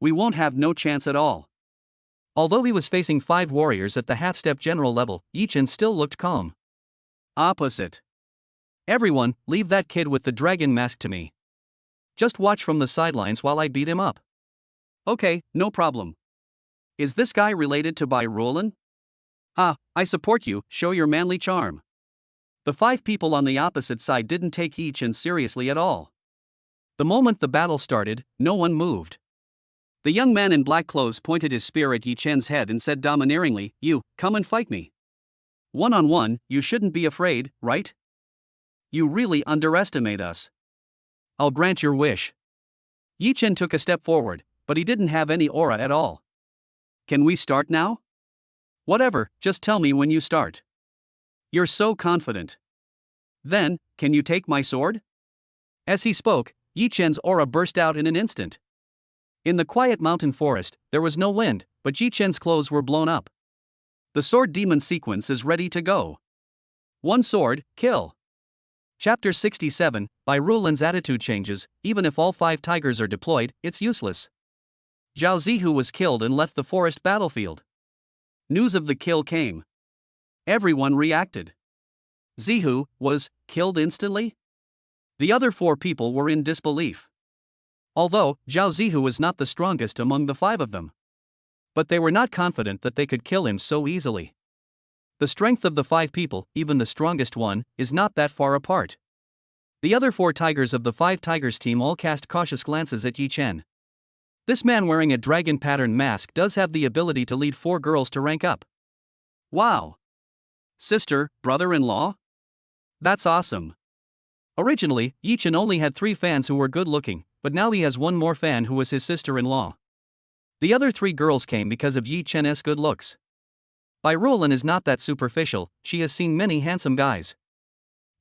We won't have no chance at all. Although he was facing 5 warriors at the half-step general level, Yi-Chen still looked calm. Opposite. Everyone, leave that kid with the dragon mask to me. Just watch from the sidelines while I beat him up. Okay, no problem. Is this guy related to Reward? Ah, I support you, show your manly charm. The 5 people on the opposite side didn't take Yi-Chen seriously at all. The moment the battle started, no one moved. The young man in black clothes pointed his spear at Yi-Chen's head and said domineeringly, "You, come and fight me. One-on-one, you shouldn't be afraid, right? You really underestimate us. I'll grant your wish." Yi-Chen took a step forward, but he didn't have any aura at all. Can we start now? Whatever, just tell me when you start. You're so confident. Then, can you take my sword? As he spoke, Yi-Chen's aura burst out in an instant. In the quiet mountain forest, there was no wind, but Yi-Chen's clothes were blown up. The sword demon sequence is ready to go. One sword, kill. Chapter 67, Reward's attitude changes. Even if all 5 tigers are deployed, it's useless. Zhao Zihu was killed and left the forest battlefield. News of the kill came. Everyone reacted. Zihu was killed instantly? The other 4 people were in disbelief. Although Zhao Zihu was not the strongest among the 5 of them. But they were not confident that they could kill him so easily. The strength of the 5 people, even the strongest one, is not that far apart. The other 4 tigers of the 5 tigers team all cast cautious glances at Yi-Chen. This man wearing a dragon pattern mask does have the ability to lead 4 girls to rank up. Wow! Sister, brother-in-law? That's awesome. Originally, Yi-Chen only had 3 fans who were good looking, but now he has 1 more fan who was his sister-in-law. The other 3 girls came because of Yi-Chen's good looks. Reward is not that superficial, she has seen many handsome guys.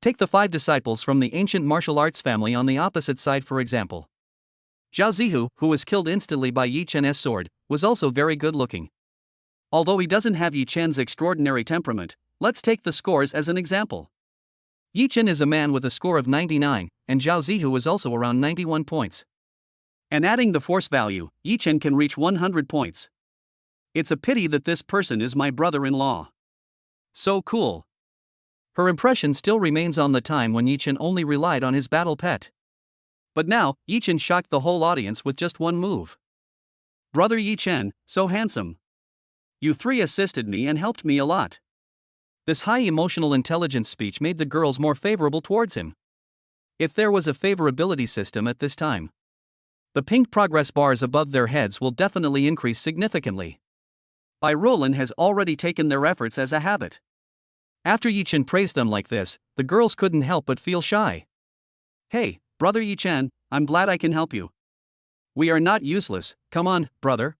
Take the 5 disciples from the ancient martial arts family on the opposite side for example. Zhao Zihu, who was killed instantly by Yi-Chen's sword, was also very good looking. Although he doesn't have Yi-Chen's extraordinary temperament, let's take the scores as an example. Yi-Chen is a man with a score of 99, and Zhao Zihu is also around 91 points. And adding the force value, Yi-Chen can reach 100 points. It's a pity that this person is my brother-in-law. So cool. Her impression still remains on the time when Yi-Chen only relied on his battle pet. But now, Yi-Chen shocked the whole audience with just one move. Brother Yi-Chen, so handsome. You 3 assisted me and helped me a lot. This high emotional intelligence speech made the girls more favorable towards him. If there was a favorability system at this time, the pink progress bars above their heads will definitely increase significantly. Reward has already taken their efforts as a habit. After Yi-Chen praised them like this, the girls couldn't help but feel shy. Hey, brother Yi-Chen, I'm glad I can help you. We are not useless, come on, brother.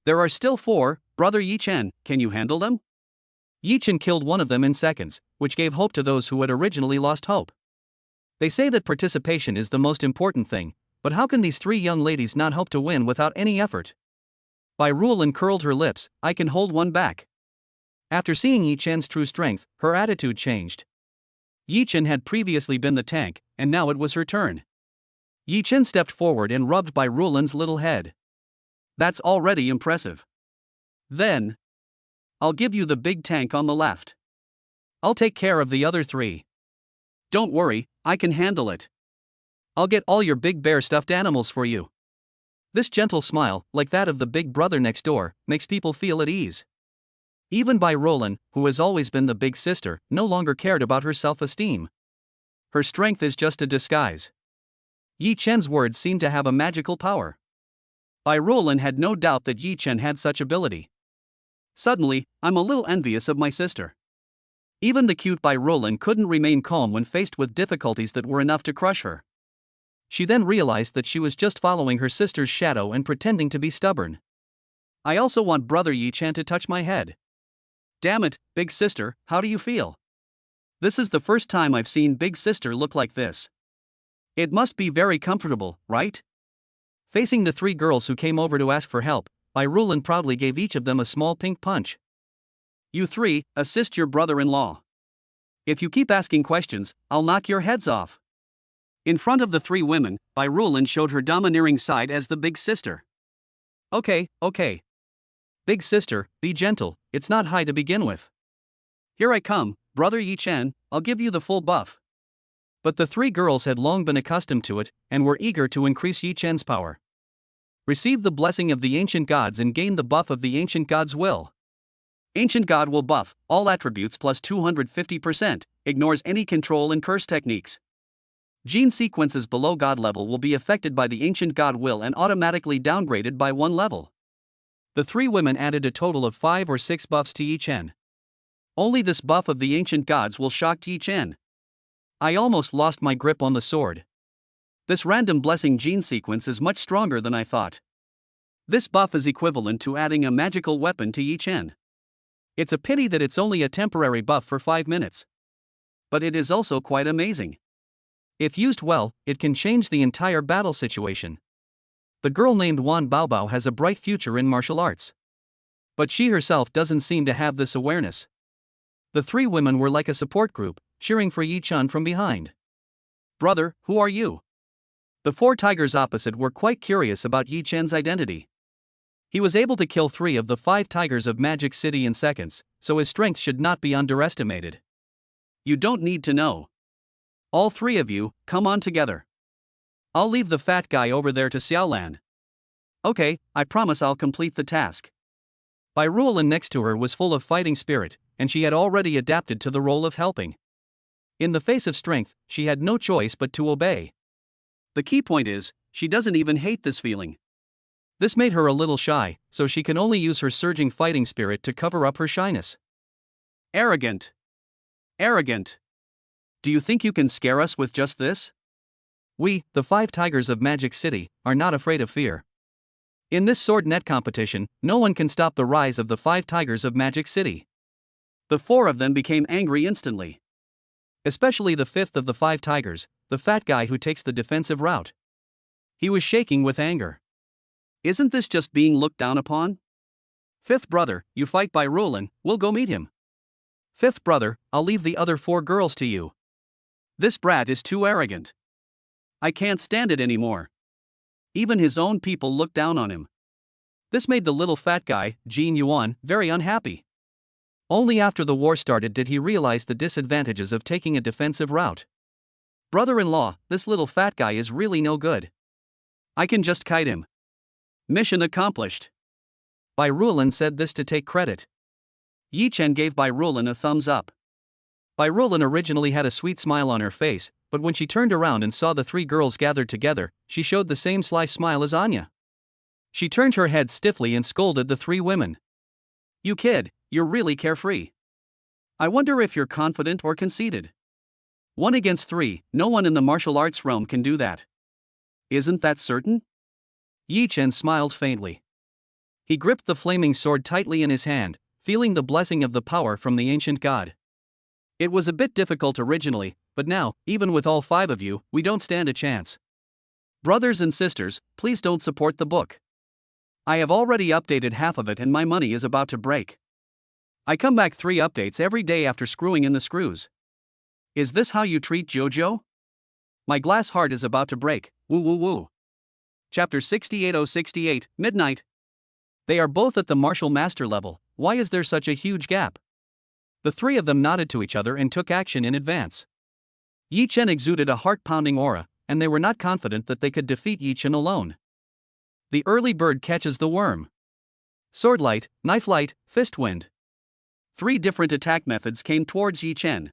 There are still 4, brother Yi-Chen, can you handle them? Yi-Chen killed one of them in seconds, which gave hope to those who had originally lost hope. They say that participation is the most important thing, but how can these 3 young ladies not hope to win without any effort? Reward curled her lips, I can hold one back. After seeing Yi-Chen's true strength, her attitude changed. Yi-Chen had previously been the tank, and now it was her turn. Yi-Chen stepped forward and rubbed Reward's little head. That's already impressive. Then, I'll give you the big tank on the left. I'll take care of the other 3. Don't worry, I can handle it. I'll get all your big bear stuffed animals for you. This gentle smile, like that of the big brother next door, makes people feel at ease. Even Bai Roland, who has always been the big sister, no longer cared about her self-esteem. Her strength is just a disguise. Yi Chen's words seem to have a magical power. Bai Roland had no doubt that Yi Chen had such ability. Suddenly, I'm a little envious of my sister. Even the cute Bai Roland couldn't remain calm when faced with difficulties that were enough to crush her. She then realized that she was just following her sister's shadow and pretending to be stubborn. I also want brother Yi Chen to touch my head. Damn it, big sister, how do you feel? This is the first time I've seen big sister look like this. It must be very comfortable, right? Facing the three girls who came over to ask for help, Bai Roland proudly gave each of them a small pink punch. You three, assist your brother-in-law. If you keep asking questions, I'll knock your heads off. In front of the three women, Bai Roland showed her domineering side as the big sister. Okay. Big sister, be gentle, it's not high to begin with. Here I come, brother Yi Chen, I'll give you the full buff. But the three girls had long been accustomed to it, and were eager to increase Yi Chen's power. Receive the blessing of the ancient gods and gain the buff of the ancient god's will. Ancient god will buff, all attributes plus 250%, ignores any control and curse techniques. Gene sequences below god level will be affected by the ancient god will and automatically downgraded by 1 level. The three women added a total of 5 or 6 buffs to Yi Chen. Only this buff of the ancient gods will shock Yi Chen. I almost lost my grip on the sword. This random blessing gene sequence is much stronger than I thought. This buff is equivalent to adding a magical weapon to Yi Chen. It's a pity that it's only a temporary buff for 5 minutes. But it is also quite amazing. If used well, it can change the entire battle situation. The girl named Wan Baobao has a bright future in martial arts. But she herself doesn't seem to have this awareness. The three women were like a support group, cheering for Yi Chen from behind. Brother, who are you? The four tigers opposite were quite curious about Yi Chen's identity. He was able to kill 3 of the 5 tigers of Magic City in seconds, so his strength should not be underestimated. You don't need to know. All 3 of you, come on together. I'll leave the fat guy over there to Xiaolan. Okay, I promise I'll complete the task. Bai Roland next to her was full of fighting spirit, and she had already adapted to the role of helping. In the face of strength, she had no choice but to obey. The key point is, she doesn't even hate this feeling. This made her a little shy, so she can only use her surging fighting spirit to cover up her shyness. Arrogant. Do you think you can scare us with just this? We, the 5 tigers of Magic City, are not afraid of fear. In this sword net competition, no one can stop the rise of the 5 tigers of Magic City. The 4 of them became angry instantly. Especially the 5th of the 5 tigers, the fat guy who takes the defensive route. He was shaking with anger. Isn't this just being looked down upon? 5th brother, you fight Bai Roland, we'll go meet him. 5th brother, I'll leave the other 4 girls to you. This brat is too arrogant. I can't stand it anymore. Even his own people look down on him. This made the little fat guy, Jin Yuan, very unhappy. Only after the war started did he realize the disadvantages of taking a defensive route. Brother-in-law, this little fat guy is really no good. I can just kite him. Mission accomplished. Bai Roland said this to take credit. Yi Chen gave Bai Roland a thumbs up. Bai Roland originally had a sweet smile on her face, but when she turned around and saw the 3 girls gathered together, she showed the same sly smile as Anya. She turned her head stiffly and scolded the 3 women. You kid, you're really carefree. I wonder if you're confident or conceited. 1 against 3, no one in the martial arts realm can do that. Isn't that certain? Yi Chen smiled faintly. He gripped the flaming sword tightly in his hand, feeling the blessing of the power from the ancient god. It was a bit difficult originally, but now, even with all 5 of you, we don't stand a chance. Brothers and sisters, please don't support the book. I have already updated half of it and my money is about to break. I come back 3 updates every day after screwing in the screws. Is this how you treat JoJo? My glass heart is about to break, woo woo woo. Chapter 68068, Midnight. They are both at the martial master level, why is there such a huge gap? The 3 of them nodded to each other and took action in advance. Yi Chen exuded a heart-pounding aura, and they were not confident that they could defeat Yi Chen alone. The early bird catches the worm. Sword light, knife light, fist wind. 3 different attack methods came towards Yi Chen.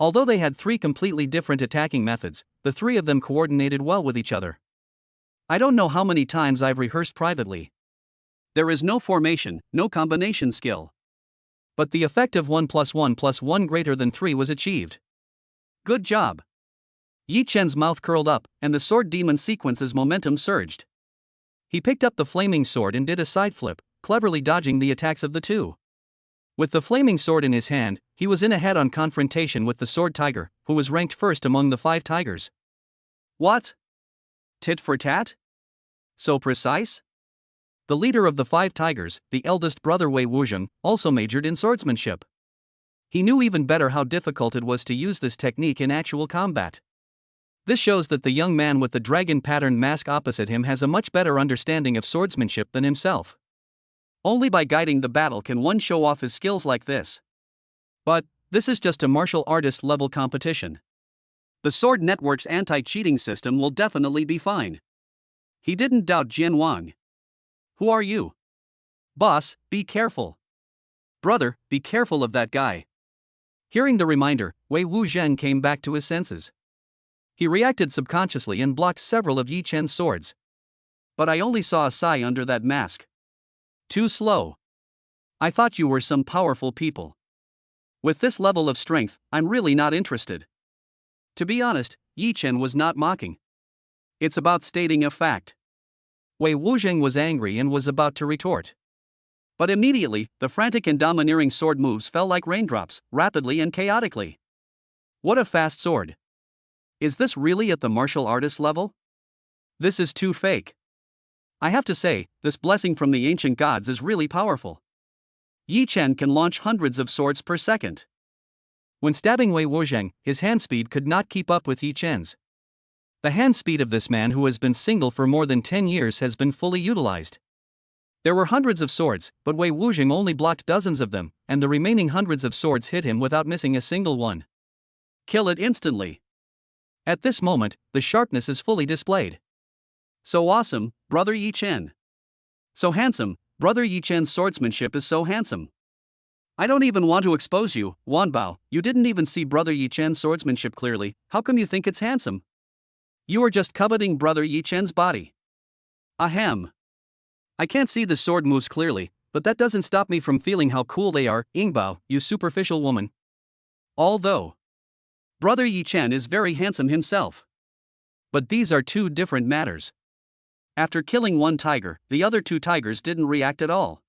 Although they had 3 completely different attacking methods, the 3 of them coordinated well with each other. I don't know how many times I've rehearsed privately. There is no formation, no combination skill. But the effect of 1 + 1 + 1 greater than 3 was achieved. Good job. Yi Chen's mouth curled up, and the sword demon sequence's momentum surged. He picked up the flaming sword and did a side flip, cleverly dodging the attacks of the 2. With the flaming sword in his hand, he was in a head-on confrontation with the sword tiger, who was ranked first among the 5 tigers. What? Tit for tat? So precise? The leader of the 5 tigers, the eldest brother Wei Wuzheng, also majored in swordsmanship. He knew even better how difficult it was to use this technique in actual combat. This shows that the young man with the dragon-patterned mask opposite him has a much better understanding of swordsmanship than himself. Only by guiding the battle can one show off his skills like this. But this is just a martial artist level competition. The Sword Network's anti-cheating system will definitely be fine. He didn't doubt Jian Wang. Who are you? Boss, be careful. Brother, be careful of that guy. Hearing the reminder, Wei Wuzheng came back to his senses. He reacted subconsciously and blocked several of Yi Chen's swords. But I only saw a sigh under that mask. Too slow. I thought you were some powerful people. With this level of strength, I'm really not interested. To be honest, Yi Chen was not mocking. It's about stating a fact. Wei Wuzheng was angry and was about to retort. But immediately, the frantic and domineering sword moves fell like raindrops, rapidly and chaotically. What a fast sword. Is this really at the martial artist level? This is too fake. I have to say, this blessing from the ancient gods is really powerful. Yi Chen can launch hundreds of swords per second. When stabbing Wei Wuzheng, his hand speed could not keep up with Yi Chen's. The hand speed of this man who has been single for more than 10 years has been fully utilized. There were hundreds of swords, but Wei Wuzheng only blocked dozens of them, and the remaining hundreds of swords hit him without missing a single one. Kill it instantly. At this moment, the sharpness is fully displayed. So awesome, brother Yi Chen. So handsome, brother Yi Chen's swordsmanship is so handsome. I don't even want to expose you, Wanbao, you didn't even see brother Yi Chen's swordsmanship clearly, how come you think it's handsome? You are just coveting brother Yi Chen's body. Ahem. I can't see the sword moves clearly, but that doesn't stop me from feeling how cool they are, Yingbao, you superficial woman. Although brother Yi Chen is very handsome himself. But these are 2 different matters. After killing one tiger, the other 2 tigers didn't react at all.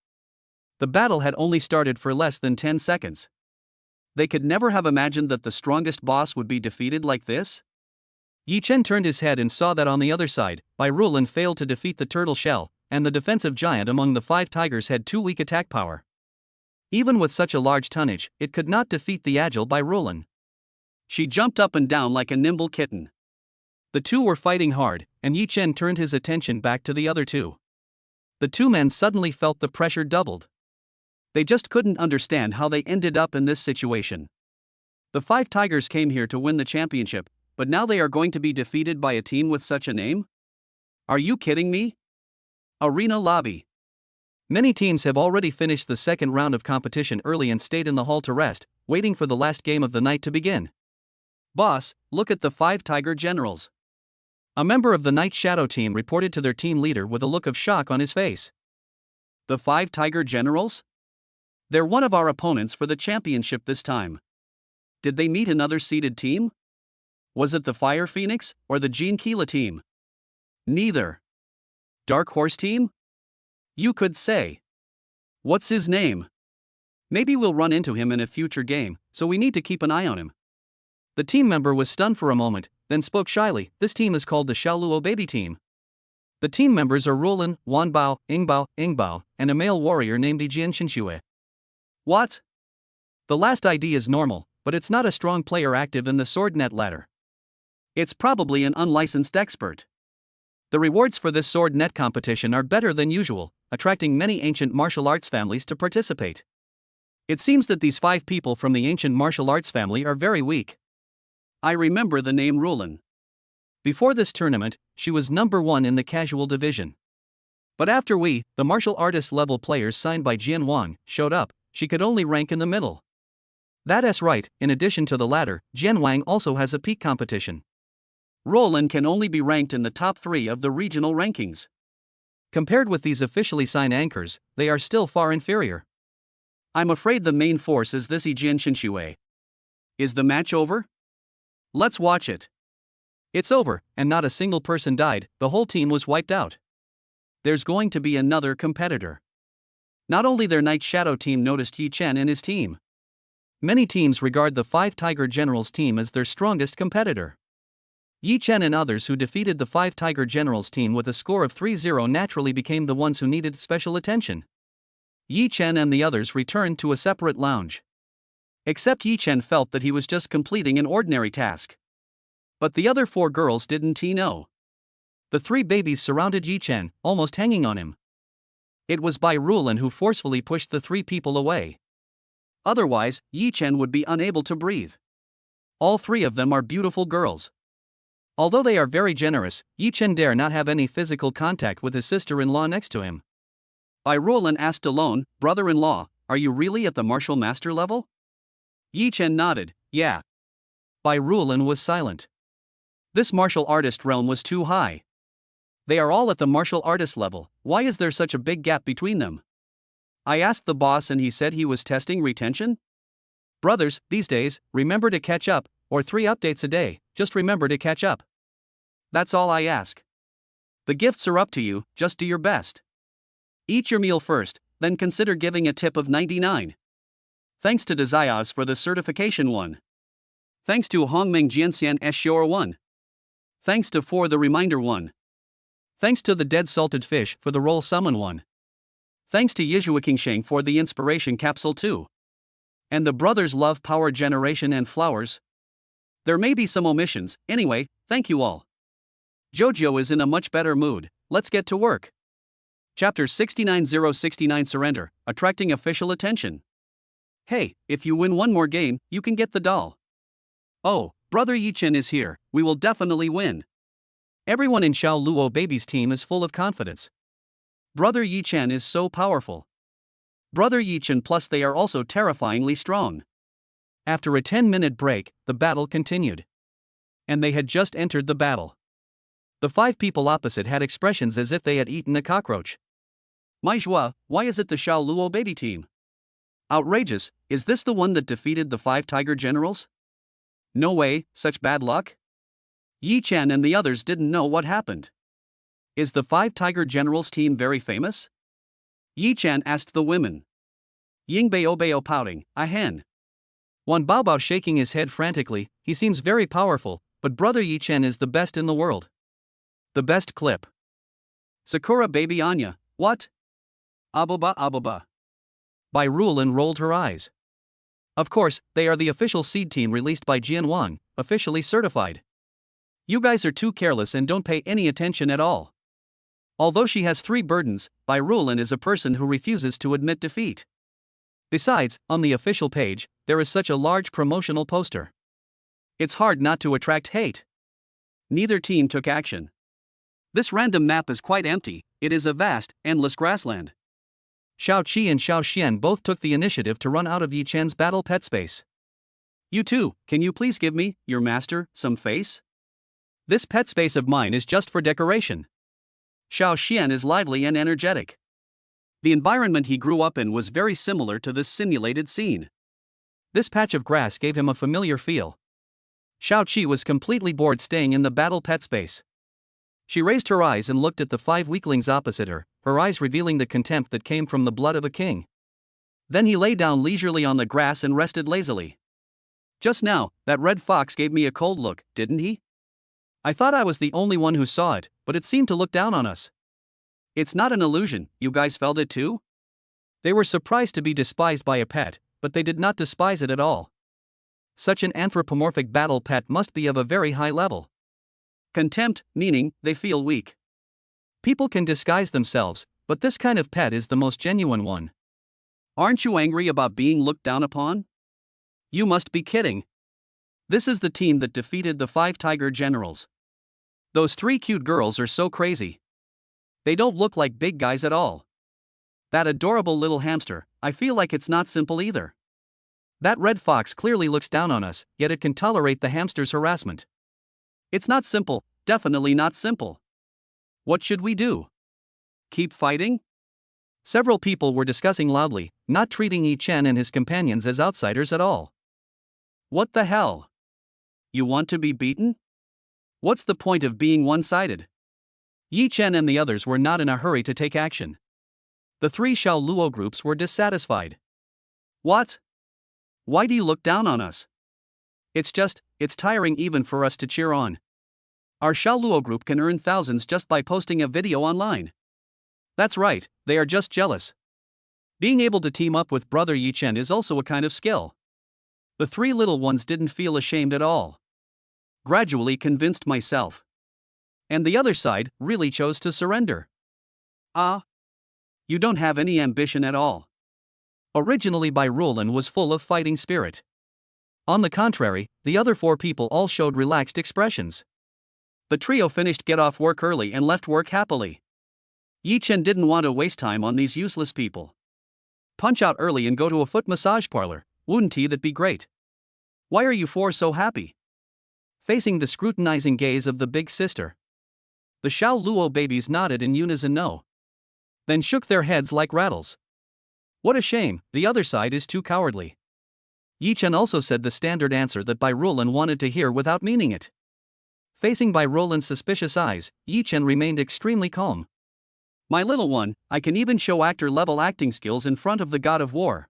The battle had only started for less than 10 seconds. They could never have imagined that the strongest boss would be defeated like this. Yi Chen turned his head and saw that on the other side, Bai Rulan failed to defeat the turtle shell, and the defensive giant among the 5 tigers had too weak attack power. Even with such a large tonnage, it could not defeat the agile Bai Rulan. She jumped up and down like a nimble kitten. The 2 were fighting hard, and Yi Chen turned his attention back to the other 2. The 2 men suddenly felt the pressure doubled. They just couldn't understand how they ended up in this situation. The 5 tigers came here to win the championship, but now they are going to be defeated by a team with such a name? Are you kidding me? Arena lobby. Many teams have already finished the second round of competition early and stayed in the hall to rest, waiting for the last game of the night to begin. Boss, look at the 5 tiger generals. A member of the Night Shadow team reported to their team leader with a look of shock on his face. The 5 tiger generals? They're one of our opponents for the championship this time. Did they meet another seeded team? Was it the Fire Phoenix, or the Jean Keela team? Neither. Dark Horse team? You could say. What's his name? Maybe we'll run into him in a future game, so we need to keep an eye on him. The team member was stunned for a moment, then spoke shyly. This team is called the Xiaoluo Baby Team. The team members are Rulan, Wanbao, Yingbao, and a male warrior named Jian Xinxue. What? The last ID is normal, but it's not a strong player active in the SwordNet ladder. It's probably an unlicensed expert. The rewards for this SwordNet competition are better than usual, attracting many ancient martial arts families to participate. It seems that these 5 people from the ancient martial arts family are very weak. I remember the name Rulan. Before this tournament, she was number 1 in the casual division. But after the martial artist level players signed by Jian Wang, showed up, she could only rank in the middle. That's right, in addition to the latter, Jian Wang also has a peak competition. Roland can only be ranked in the top 3 of the regional rankings. Compared with these officially signed anchors, they are still far inferior. I'm afraid the main force is this Jian Shinshui. Is the match over? Let's watch it. It's over, and not a single person died, the whole team was wiped out. There's going to be another competitor. Not only their Night Shadow team noticed Yi Chen and his team. Many teams regard the 5 Tiger Generals team as their strongest competitor. Yi Chen and others who defeated the 5 Tiger Generals team with a score of 3-0 naturally became the ones who needed special attention. Yi Chen and the others returned to a separate lounge. Except Yi Chen felt that he was just completing an ordinary task. But the other 4 girls didn't know. The 3 babies surrounded Yi Chen, almost hanging on him. It was Bai Rulan who forcefully pushed the 3 people away. Otherwise, Yi Chen would be unable to breathe. All 3 of them are beautiful girls. Although they are very generous, Yi Chen dare not have any physical contact with his sister-in-law next to him. Bai Rulan asked alone, "Brother-in-law, are you really at the martial master level?" Yi Chen nodded, "Yeah." Bai Rulan was silent. This martial artist realm was too high. They are all at the martial artist level, why is there such a big gap between them? I asked the boss and he said he was testing retention? Brothers, these days, remember to catch up, or 3 updates a day, just remember to catch up. That's all I ask. The gifts are up to you, just do your best. Eat your meal first, then consider giving a tip of 99. Thanks to Desias for the certification 1. Thanks to Hongmeng Jianxian Shior 1. Thanks to For the Reminder 1. Thanks to the Dead Salted Fish for the Roll Summon 1. Thanks to Yizhua Qingsheng for the Inspiration Capsule 2. And the brothers love Power Generation and Flowers. There may be some omissions, anyway, thank you all. Jojo is in a much better mood, let's get to work. Chapter 69069 Surrender, Attracting Official Attention. Hey, if you win one more game, you can get the doll. Oh, Brother Yi Chen is here, we will definitely win. Everyone in Xiao Luo Baby's team is full of confidence. Brother Yi Chen is so powerful. Brother Yi Chen plus they are also terrifyingly strong. After a 10-minute break, the battle continued. And they had just entered the battle. The 5 people opposite had expressions as if they had eaten a cockroach. My joie, why is it the Xiao Luo Baby team? Outrageous, is this the one that defeated the 5 Tiger Generals? No way, such bad luck? Yi Chen and the others didn't know what happened. Is the 5 Tiger Generals team very famous? Yi Chen asked the women. Ying Bao pouting, a hen. Wan Baobao shaking his head frantically, he seems very powerful, but Brother Yi Chen is the best in the world. The best clip. Sakura Baby Anya, what? Ababa. Bai Rulan rolled her eyes. Of course, they are the official seed team released by Jian Wang, officially certified. You guys are too careless and don't pay any attention at all. Although she has 3 burdens, Bai Rulan is a person who refuses to admit defeat. Besides, on the official page, there is such a large promotional poster. It's hard not to attract hate. Neither team took action. This random map is quite empty, it is a vast, endless grassland. Xiao Qi and Xiao Xian both took the initiative to run out of Yi Chen's battle pet space. You too, can you please give me, your master, some face? This pet space of mine is just for decoration. Xiao Xian is lively and energetic. The environment he grew up in was very similar to this simulated scene. This patch of grass gave him a familiar feel. Xiao Qi was completely bored staying in the battle pet space. She raised her eyes and looked at the 5 weaklings opposite her, her eyes revealing the contempt that came from the blood of a king. Then he lay down leisurely on the grass and rested lazily. Just now, that red fox gave me a cold look, didn't he? I thought I was the only one who saw it, but it seemed to look down on us. It's not an illusion, you guys felt it too? They were surprised to be despised by a pet, but they did not despise it at all. Such an anthropomorphic battle pet must be of a very high level. Contempt, meaning, they feel weak. People can disguise themselves, but this kind of pet is the most genuine one. Aren't you angry about being looked down upon? You must be kidding. This is the team that defeated the 5 Tiger Generals. Those 3 cute girls are so crazy. They don't look like big guys at all. That adorable little hamster, I feel like it's not simple either. That red fox clearly looks down on us, yet it can tolerate the hamster's harassment. It's not simple, definitely not simple. What should we do? Keep fighting? Several people were discussing loudly, not treating Yi Chen and his companions as outsiders at all. What the hell? You want to be beaten? What's the point of being one-sided? Yi Chen and the others were not in a hurry to take action. The three Xiao Luo groups were dissatisfied. What? Why do you look down on us? It's tiring even for us to cheer on. Our Xiao Luo group can earn thousands just by posting a video online. That's right, they are just jealous. Being able to team up with brother Yi Chen is also a kind of skill. The three little ones didn't feel ashamed at all. Gradually convinced myself. And the other side really chose to surrender. You don't have any ambition at all. Originally Reward was full of fighting spirit. On the contrary, the other four people all showed relaxed expressions. The trio finished get off work early and left work happily. Yi Chen didn't want to waste time on these useless people. Punch out early and go to a foot massage parlor, wouldn't that be great? Why are you four so happy? Facing the scrutinizing gaze of the big sister, the Xiao Luo babies nodded in unison no. Then shook their heads like rattles. What a shame, the other side is too cowardly. Yi Chen also said the standard answer that Reward wanted to hear without meaning it. Facing Reward's suspicious eyes, Yi Chen remained extremely calm. My little one, I can even show actor-level acting skills in front of the god of war.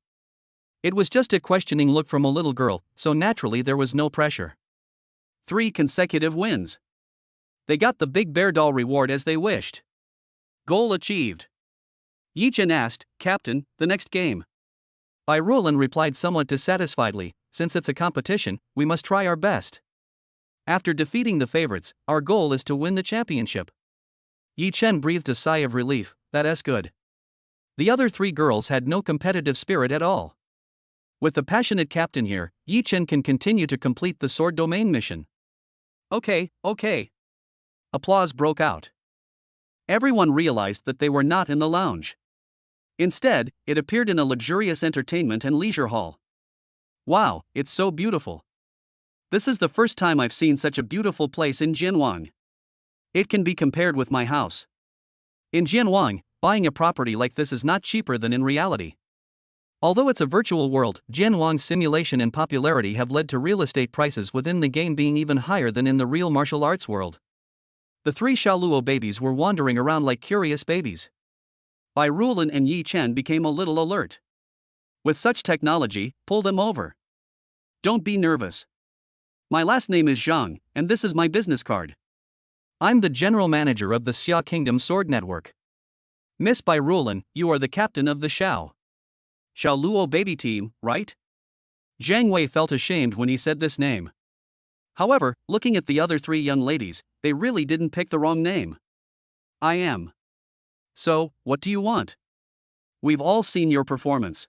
It was just a questioning look from a little girl, so naturally there was no pressure. 3 consecutive wins. They got the big bear doll reward as they wished. Goal achieved. Yi Chen asked, Captain, the next game. Reward replied somewhat dissatisfiedly, since it's a competition, we must try our best. After defeating the favorites, our goal is to win the championship. Yi Chen breathed a sigh of relief, that's good. The other 3 girls had no competitive spirit at all. With the passionate captain here, Yi Chen can continue to complete the sword domain mission. Okay. Applause broke out. Everyone realized that they were not in the lounge. Instead, it appeared in a luxurious entertainment and leisure hall. Wow, it's so beautiful. This is the first time I've seen such a beautiful place in Jianwang. It can be compared with my house. In Jianwang, buying a property like this is not cheaper than in reality. Although it's a virtual world, Jianwang's simulation and popularity have led to real estate prices within the game being even higher than in the real martial arts world. The 3 Xiao Luo babies were wandering around like curious babies. Reward and Yi Chen became a little alert. With such technology, pull them over. Don't be nervous. My last name is Zhang, and this is my business card. I'm the general manager of the Xia Kingdom Sword Network. Miss Reward, you are the captain of the Xiao Luo baby team, right? Zhang Wei felt ashamed when he said this name. However, looking at the other 3 young ladies, they really didn't pick the wrong name. I am. So, what do you want? We've all seen your performance.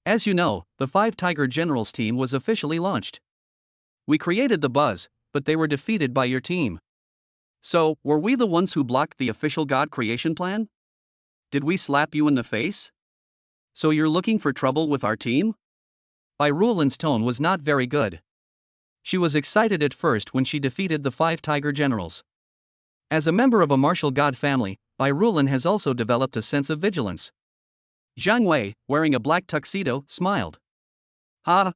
As you know, the 5 Tiger Generals team was officially launched. We created the buzz, but they were defeated by your team. So, were we the ones who blocked the official God creation plan? Did we slap you in the face? So you're looking for trouble with our team? Reward's tone was not very good. She was excited at first when she defeated the 5 Tiger Generals. As a member of a martial god family, Reward has also developed a sense of vigilance. Zhang Wei, wearing a black tuxedo, smiled.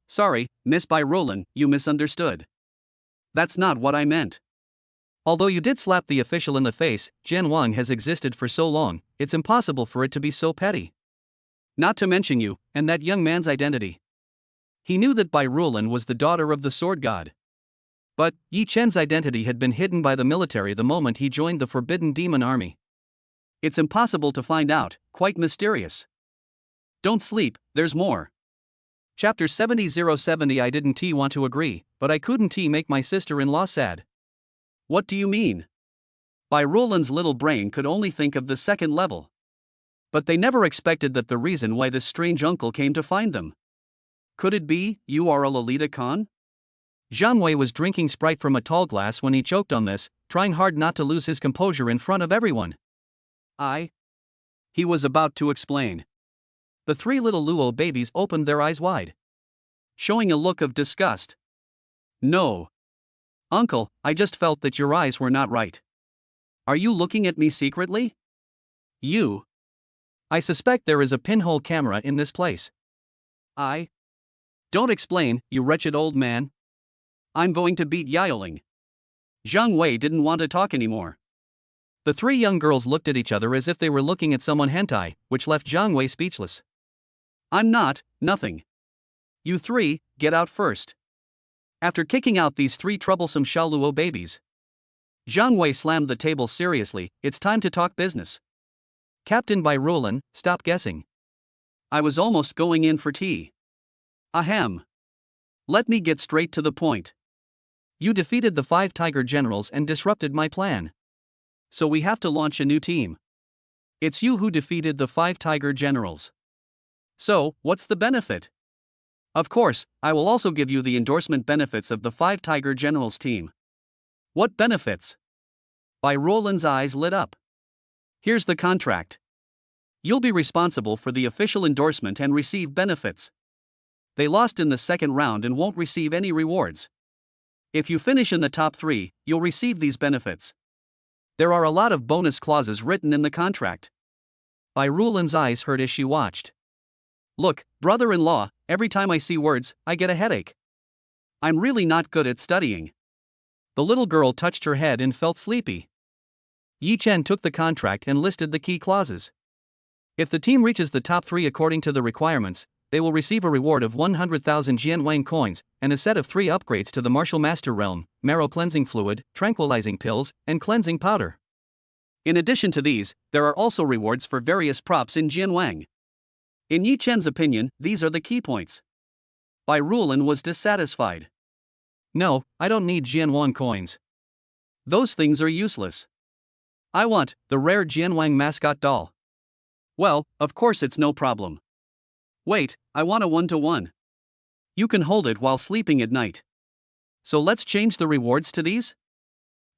Sorry, Miss Reward, you misunderstood. That's not what I meant. Although you did slap the official in the face, Jianwang has existed for so long, it's impossible for it to be so petty. Not to mention you, and that young man's identity. He knew that Reward was the daughter of the sword god. But, Yi Chen's identity had been hidden by the military the moment he joined the Forbidden Demon Army. It's impossible to find out, quite mysterious. Don't sleep, there's more. Chapter 70:070 I didn't want to agree, but I couldn't make my sister-in-law sad. What do you mean? Reward's little brain could only think of the 2nd level. But they never expected that the reason why this strange uncle came to find them. Could it be, you are a Lolita Khan? Zhang Wei was drinking Sprite from a tall glass when he choked on this, trying hard not to lose his composure in front of everyone. He was about to explain. The three little Luo babies opened their eyes wide, showing a look of disgust. No. Uncle, I just felt that your eyes were not right. Are you looking at me secretly? You. I suspect there is a pinhole camera in this place. Don't explain, you wretched old man. I'm going to beat Yaoling. Zhang Wei didn't want to talk anymore. The three young girls looked at each other as if they were looking at someone hentai, which left Zhang Wei speechless. I'm not, nothing. You three, get out first. After kicking out these three troublesome Shaluo babies, Zhang Wei slammed the table seriously. It's time to talk business. Captain by Roland, stop guessing. I was almost going in for tea. Ahem. Let me get straight to the point. You defeated the 5 Tiger Generals and disrupted my plan. So we have to launch a new team. It's you who defeated the 5 Tiger Generals. So, what's the benefit? Of course, I will also give you the endorsement benefits of the 5 Tiger Generals team. What benefits? By Roland's eyes lit up. Here's the contract. You'll be responsible for the official endorsement and receive benefits. They lost in the second round and won't receive any rewards. If you finish in the top 3, you'll receive these benefits. There are a lot of bonus clauses written in the contract. Bai Rulan's eyes hurt as she watched. Look, brother-in-law, every time I see words, I get a headache. I'm really not good at studying. The little girl touched her head and felt sleepy. Yi Chen took the contract and listed the key clauses. If the team reaches the top 3 according to the requirements, they will receive a reward of 100,000 Jianwang coins and a set of 3 upgrades to the Martial Master Realm, Marrow Cleansing Fluid, Tranquilizing Pills, and Cleansing Powder. In addition to these, there are also rewards for various props in Jianwang. In Yi Chen's opinion, these are the key points. Bai Rulan was dissatisfied. No, I don't need Jianwang coins. Those things are useless. I want the rare Jianwang mascot doll. Well, of course it's no problem. Wait, I want a 1-to-1. You can hold it while sleeping at night. So let's change the rewards to these?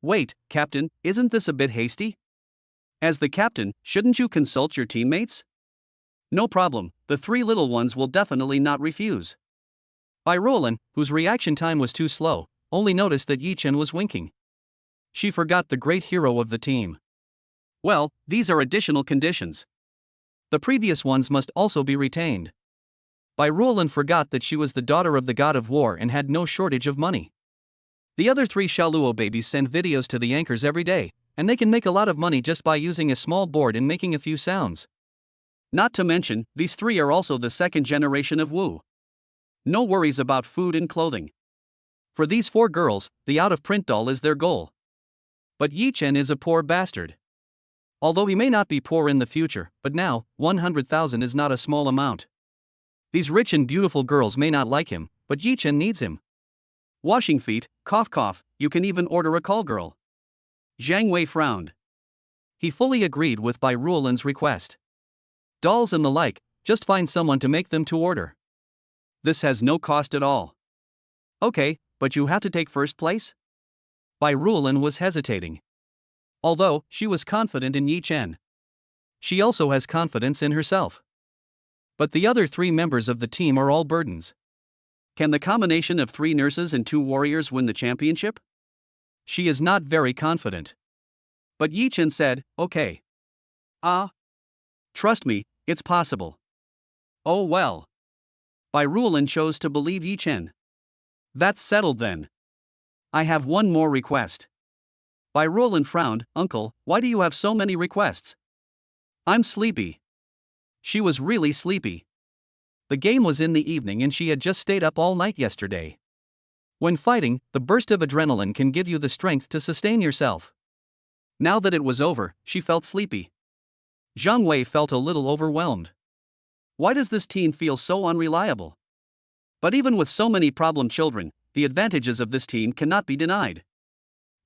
Wait, Captain, isn't this a bit hasty? As the captain, shouldn't you consult your teammates? No problem, the 3 little ones will definitely not refuse. Bai Roland, whose reaction time was too slow, only noticed that Yi Chen was winking. She forgot the great hero of the team. Well, these are additional conditions. The previous ones must also be retained. Bai Roland forgot that she was the daughter of the god of war and had no shortage of money. The other 3 Shaluo babies send videos to the anchors every day, and they can make a lot of money just by using a small board and making a few sounds. Not to mention, these 3 are also the 2nd generation of Wu. No worries about food and clothing. For these 4 girls, the out-of-print doll is their goal. But Yi Chen is a poor bastard. Although he may not be poor in the future, but now, 100,000 is not a small amount. These rich and beautiful girls may not like him, but Yi Chen needs him. Washing feet, cough cough, you can even order a call girl. Zhang Wei frowned. He fully agreed with Bai Rulan's request. Dolls and the like, just find someone to make them to order. This has no cost at all. Okay, but you have to take first place? Bai Rulan was hesitating. Although, she was confident in Yi Chen. She also has confidence in herself. But the other 3 members of the team are all burdens. Can the combination of 3 nurses and 2 warriors win the championship? She is not very confident. But Yi Chen said, okay. Trust me, it's possible. Oh well. Bai Rulan chose to believe Yi Chen. That's settled then. I have one more request. Bai Rulan frowned. Uncle, why do you have so many requests? I'm sleepy. She was really sleepy. The game was in the evening and she had just stayed up all night yesterday. When fighting, the burst of adrenaline can give you the strength to sustain yourself. Now that it was over, she felt sleepy. Zhang Wei felt a little overwhelmed. Why does this team feel so unreliable? But even with so many problem children, the advantages of this team cannot be denied.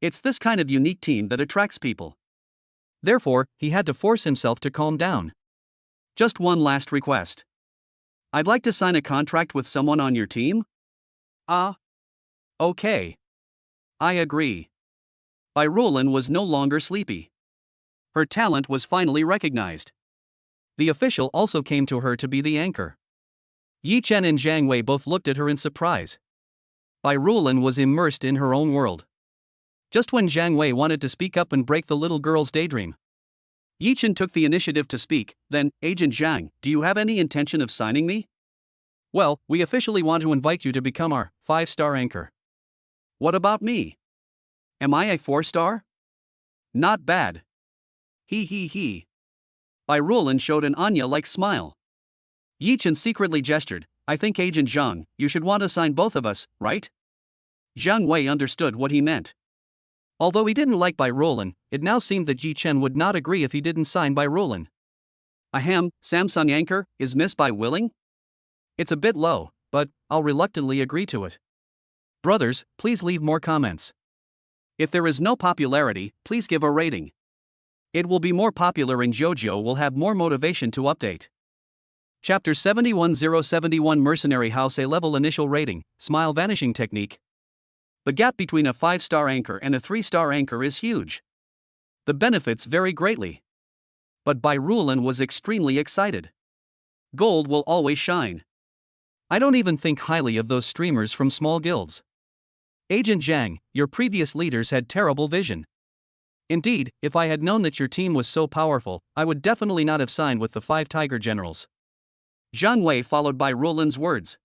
It's this kind of unique team that attracts people. Therefore, he had to force himself to calm down. Just one last request. I'd like to sign a contract with someone on your team? Okay. I agree. Bai Rulan was no longer sleepy. Her talent was finally recognized. The official also came to her to be the anchor. Yi Chen and Zhang Wei both looked at her in surprise. Bai Ruolin was immersed in her own world. Just when Zhang Wei wanted to speak up and break the little girl's daydream, Yi Chen took the initiative to speak. Then, Agent Zhang, do you have any intention of signing me? Well, we officially want to invite you to become our 5-star anchor. What about me? Am I a 4-star? Not bad. He. Bai Ruolin showed an Anya-like smile. Yi Chen secretly gestured. I think Agent Zhang, you should want to sign both of us, right? Zhang Wei understood what he meant. Although he didn't like Bai Ruolin, it now seemed that Yi Chen would not agree if he didn't sign Bai Ruolin. Ahem, Samsung anchor, is Miss Bai willing? It's a bit low, but I'll reluctantly agree to it. Brothers, please leave more comments. If there is no popularity, please give a rating. It will be more popular and JoJo will have more motivation to update. Chapter 71071 Mercenary House A-level Initial Rating, Smile Vanishing Technique. The gap between a 5-star anchor and a 3-star anchor is huge. The benefits vary greatly. But Bai Ruolin was extremely excited. Gold will always shine. I don't even think highly of those streamers from small guilds. Agent Zhang, your previous leaders had terrible vision. Indeed, if I had known that your team was so powerful, I would definitely not have signed with the 5 Tiger Generals. Zhang Wei followed Bai Ruolin's words.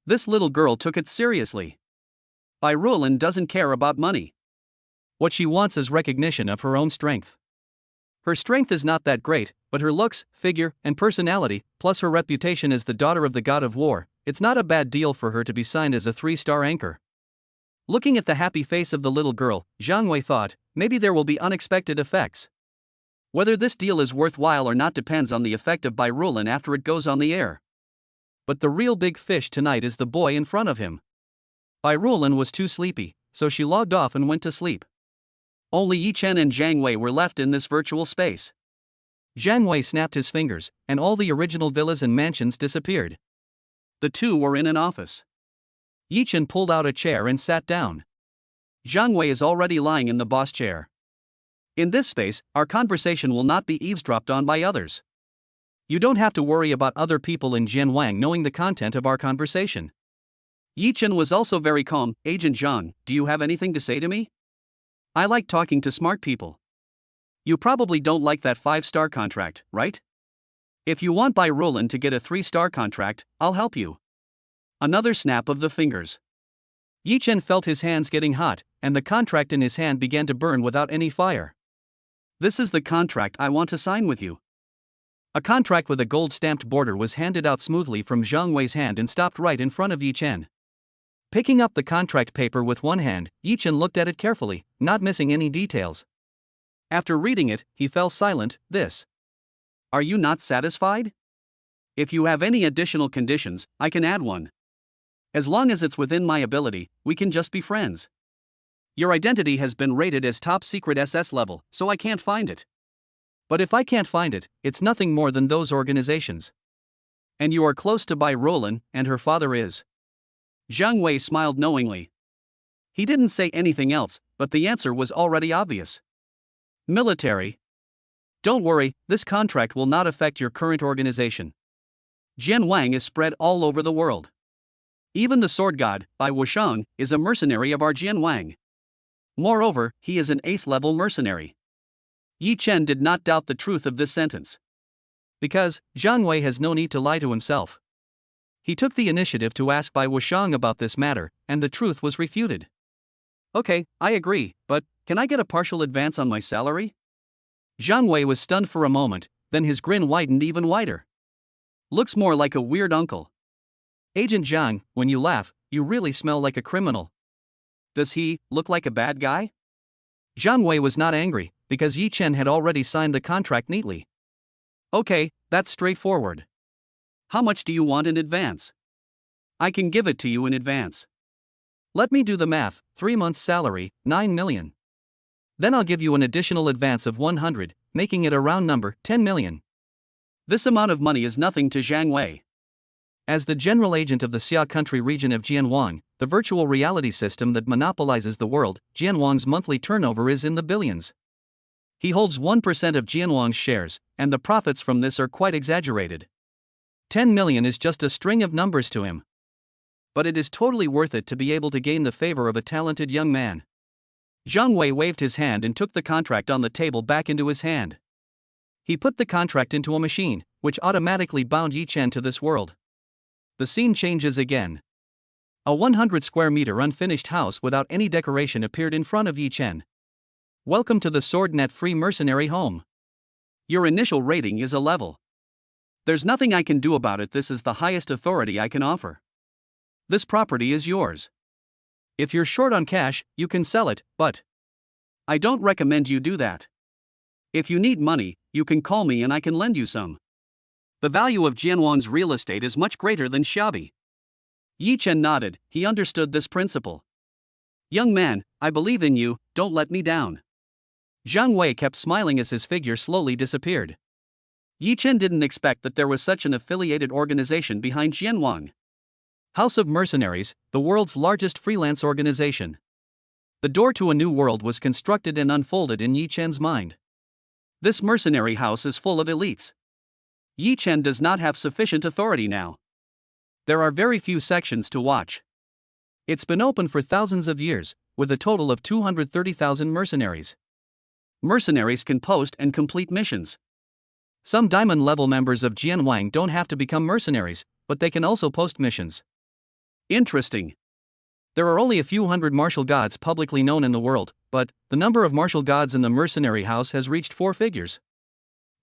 This little girl took it seriously. Bai Ruolin doesn't care about money. What she wants is recognition of her own strength. Her strength is not that great, but her looks, figure, and personality, plus her reputation as the daughter of the god of war, it's not a bad deal for her to be signed as a 3-star anchor. Looking at the happy face of the little girl, Zhang Wei thought, maybe there will be unexpected effects. Whether this deal is worthwhile or not depends on the effect of Bai Ruolin after it goes on the air. But the real big fish tonight is the boy in front of him. Bai Ruolin was too sleepy, so she logged off and went to sleep. Only Yi Chen and Zhang Wei were left in this virtual space. Zhang Wei snapped his fingers, and all the original villas and mansions disappeared. The two were in an office. Yi Chen pulled out a chair and sat down. Zhang Wei is already lying in the boss chair. In this space, our conversation will not be eavesdropped on by others. You don't have to worry about other people in Jianwang knowing the content of our conversation. Yi Chen was also very calm. Agent Zhang, do you have anything to say to me? I like talking to smart people. You probably don't like that 5-star contract, right? If you want Bai Ruolin to get a 3-star contract, I'll help you. Another snap of the fingers. Yi Chen felt his hands getting hot, and the contract in his hand began to burn without any fire. This is the contract I want to sign with you. A contract with a gold-stamped border was handed out smoothly from Zhang Wei's hand and stopped right in front of Yi Chen. Picking up the contract paper with one hand, Yi Chen looked at it carefully, not missing any details. After reading it, he fell silent. This. Are you not satisfied? If you have any additional conditions, I can add one. As long as it's within my ability, we can just be friends. Your identity has been rated as top secret SS level, so I can't find it. But if I can't find it, it's nothing more than those organizations. And you are close to Bai Ruolin, and her father is. Zhang Wei smiled knowingly. He didn't say anything else, but the answer was already obvious. Military. Don't worry, this contract will not affect your current organization. Jianwang is spread all over the world. Even the sword god, Bai Wusheng, is a mercenary of our Jianwang. Moreover, he is an ace-level mercenary. Yi Chen did not doubt the truth of this sentence. Because, Zhang Wei has no need to lie to himself. He took the initiative to ask Bai Wusheng about this matter, and the truth was refuted. Okay, I agree, but can I get a partial advance on my salary? Zhang Wei was stunned for a moment, then his grin widened even wider. Looks more like a weird uncle. Agent Zhang, when you laugh, you really smell like a criminal. Does he look like a bad guy? Zhang Wei was not angry, because Yi Chen had already signed the contract neatly. Okay, that's straightforward. How much do you want in advance? I can give it to you in advance. Let me do the math, 3 months' salary, 9 million. Then I'll give you an additional advance of 100, making it a round number, 10 million. This amount of money is nothing to Zhang Wei. As the general agent of the Xia country region of Jianwang, the virtual reality system that monopolizes the world, Jianwang's monthly turnover is in the billions. He holds 1% of Jianwang's shares, and the profits from this are quite exaggerated. 10 million is just a string of numbers to him. But it is totally worth it to be able to gain the favor of a talented young man. Zhang Wei waved his hand and took the contract on the table back into his hand. He put the contract into a machine, which automatically bound Yi Chen to this world. The scene changes again. A 100 square meter unfinished house without any decoration appeared in front of Yi Chen. Welcome to the SwordNet free mercenary home. Your initial rating is a level. There's nothing I can do about it. This is the highest authority I can offer. This property is yours. If you're short on cash, you can sell it, but I don't recommend you do that. If you need money, you can call me and I can lend you some. The value of Jianwang's real estate is much greater than Xiaobi. Yi Chen nodded. He understood this principle. Young man, I believe in you, don't let me down. Zhang Wei kept smiling as his figure slowly disappeared. Yi Chen didn't expect that there was such an affiliated organization behind Jianwang. House of Mercenaries, the world's largest freelance organization. The door to a new world was constructed and unfolded in Yi Chen's mind. This mercenary house is full of elites. Yi Chen does not have sufficient authority now. There are very few sections to watch. It's been open for thousands of years, with a total of 230,000 mercenaries. Mercenaries can post and complete missions. Some diamond-level members of Jianwang don't have to become mercenaries, but they can also post missions. Interesting. There are only a few hundred martial gods publicly known in the world, but the number of martial gods in the mercenary house has reached 4 figures.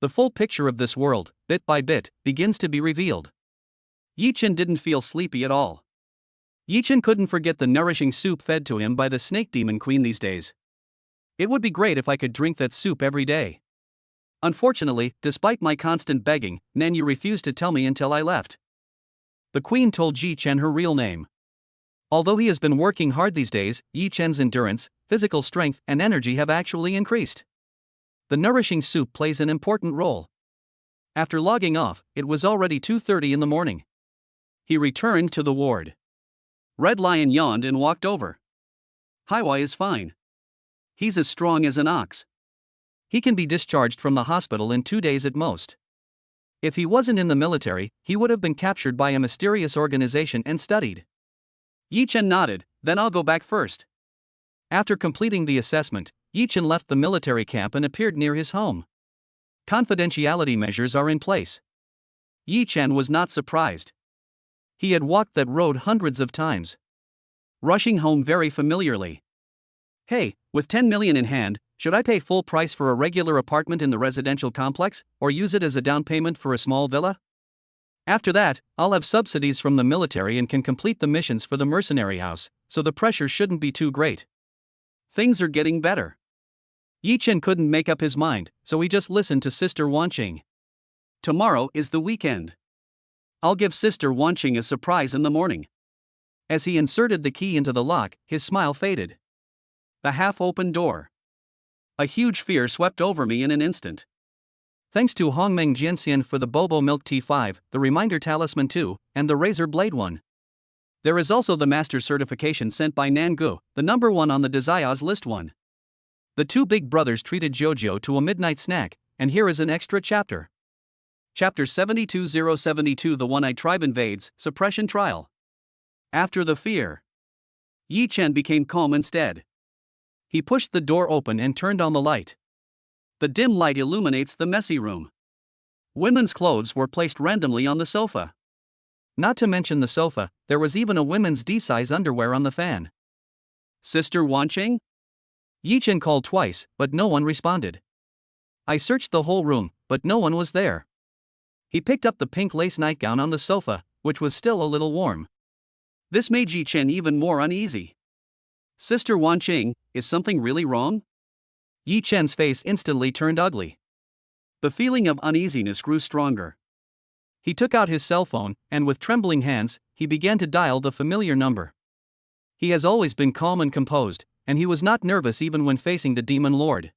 The full picture of this world, bit by bit, begins to be revealed. Yi Chen didn't feel sleepy at all. Yi Chen couldn't forget the nourishing soup fed to him by the snake demon queen these days. It would be great if I could drink that soup every day. Unfortunately, despite my constant begging, Nanyu refused to tell me until I left. The queen told Yi Chen her real name. Although he has been working hard these days, Yi Chen's endurance, physical strength, and energy have actually increased. The nourishing soup plays an important role. After logging off, it was already 2:30 in the morning. He returned to the ward. Red Lion yawned and walked over. Haiwai is fine. He's as strong as an ox. He can be discharged from the hospital in 2 days at most. If he wasn't in the military, he would have been captured by a mysterious organization and studied. Yi Chen nodded. Then I'll go back first. After completing the assessment, Yi Chen left the military camp and appeared near his home. Confidentiality measures are in place. Yi Chen was not surprised. He had walked that road hundreds of times. Rushing home very familiarly. Hey, with 10 million in hand, should I pay full price for a regular apartment in the residential complex, or use it as a down payment for a small villa? After that, I'll have subsidies from the military and can complete the missions for the mercenary house, so the pressure shouldn't be too great. Things are getting better. Yi Chen couldn't make up his mind, so he just listened to Sister Wanqing. Tomorrow is the weekend. I'll give Sister Wanqing a surprise in the morning. As he inserted the key into the lock, his smile faded. The half-open door. A huge fear swept over me in an instant. Thanks to Hongmeng Jianxian for the Bobo Milk T5, the Reminder Talisman 2, and the Razor Blade 1. There is also the Master Certification sent by Nangu, the number 1 on the Desires List 1. The 2 big brothers treated Jojo to a midnight snack, and here is an extra chapter. Chapter 72072 The One-Eyed Tribe Invades, Suppression Trial. After the fear, Yi Chen became calm instead. He pushed the door open and turned on the light. The dim light illuminates the messy room. Women's clothes were placed randomly on the sofa. Not to mention the sofa, there was even a women's D-size underwear on the fan. Sister Wanqing? Yi Chen called twice, but no one responded. I searched the whole room, but no one was there. He picked up the pink lace nightgown on the sofa, which was still a little warm. This made Yi Chen even more uneasy. Sister Wanqing, is something really wrong? Yi Chen's face instantly turned ugly. The feeling of uneasiness grew stronger. He took out his cell phone, and with trembling hands, he began to dial the familiar number. He has always been calm and composed, and he was not nervous even when facing the Demon Lord.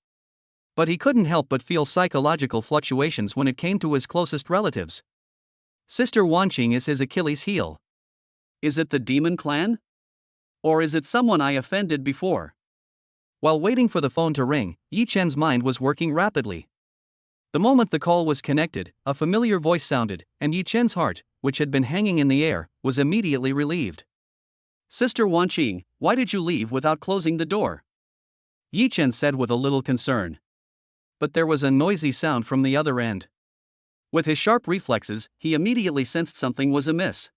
But he couldn't help but feel psychological fluctuations when it came to his closest relatives. Sister Wanqing is his Achilles heel. Is it the Demon Clan? Or is it someone I offended before? While waiting for the phone to ring, Yi Chen's mind was working rapidly. The moment the call was connected, a familiar voice sounded, and Yi Chen's heart, which had been hanging in the air, was immediately relieved. "Sister Wanqing, why did you leave without closing the door?" Yi Chen said with a little concern. But there was a noisy sound from the other end. With his sharp reflexes, he immediately sensed something was amiss.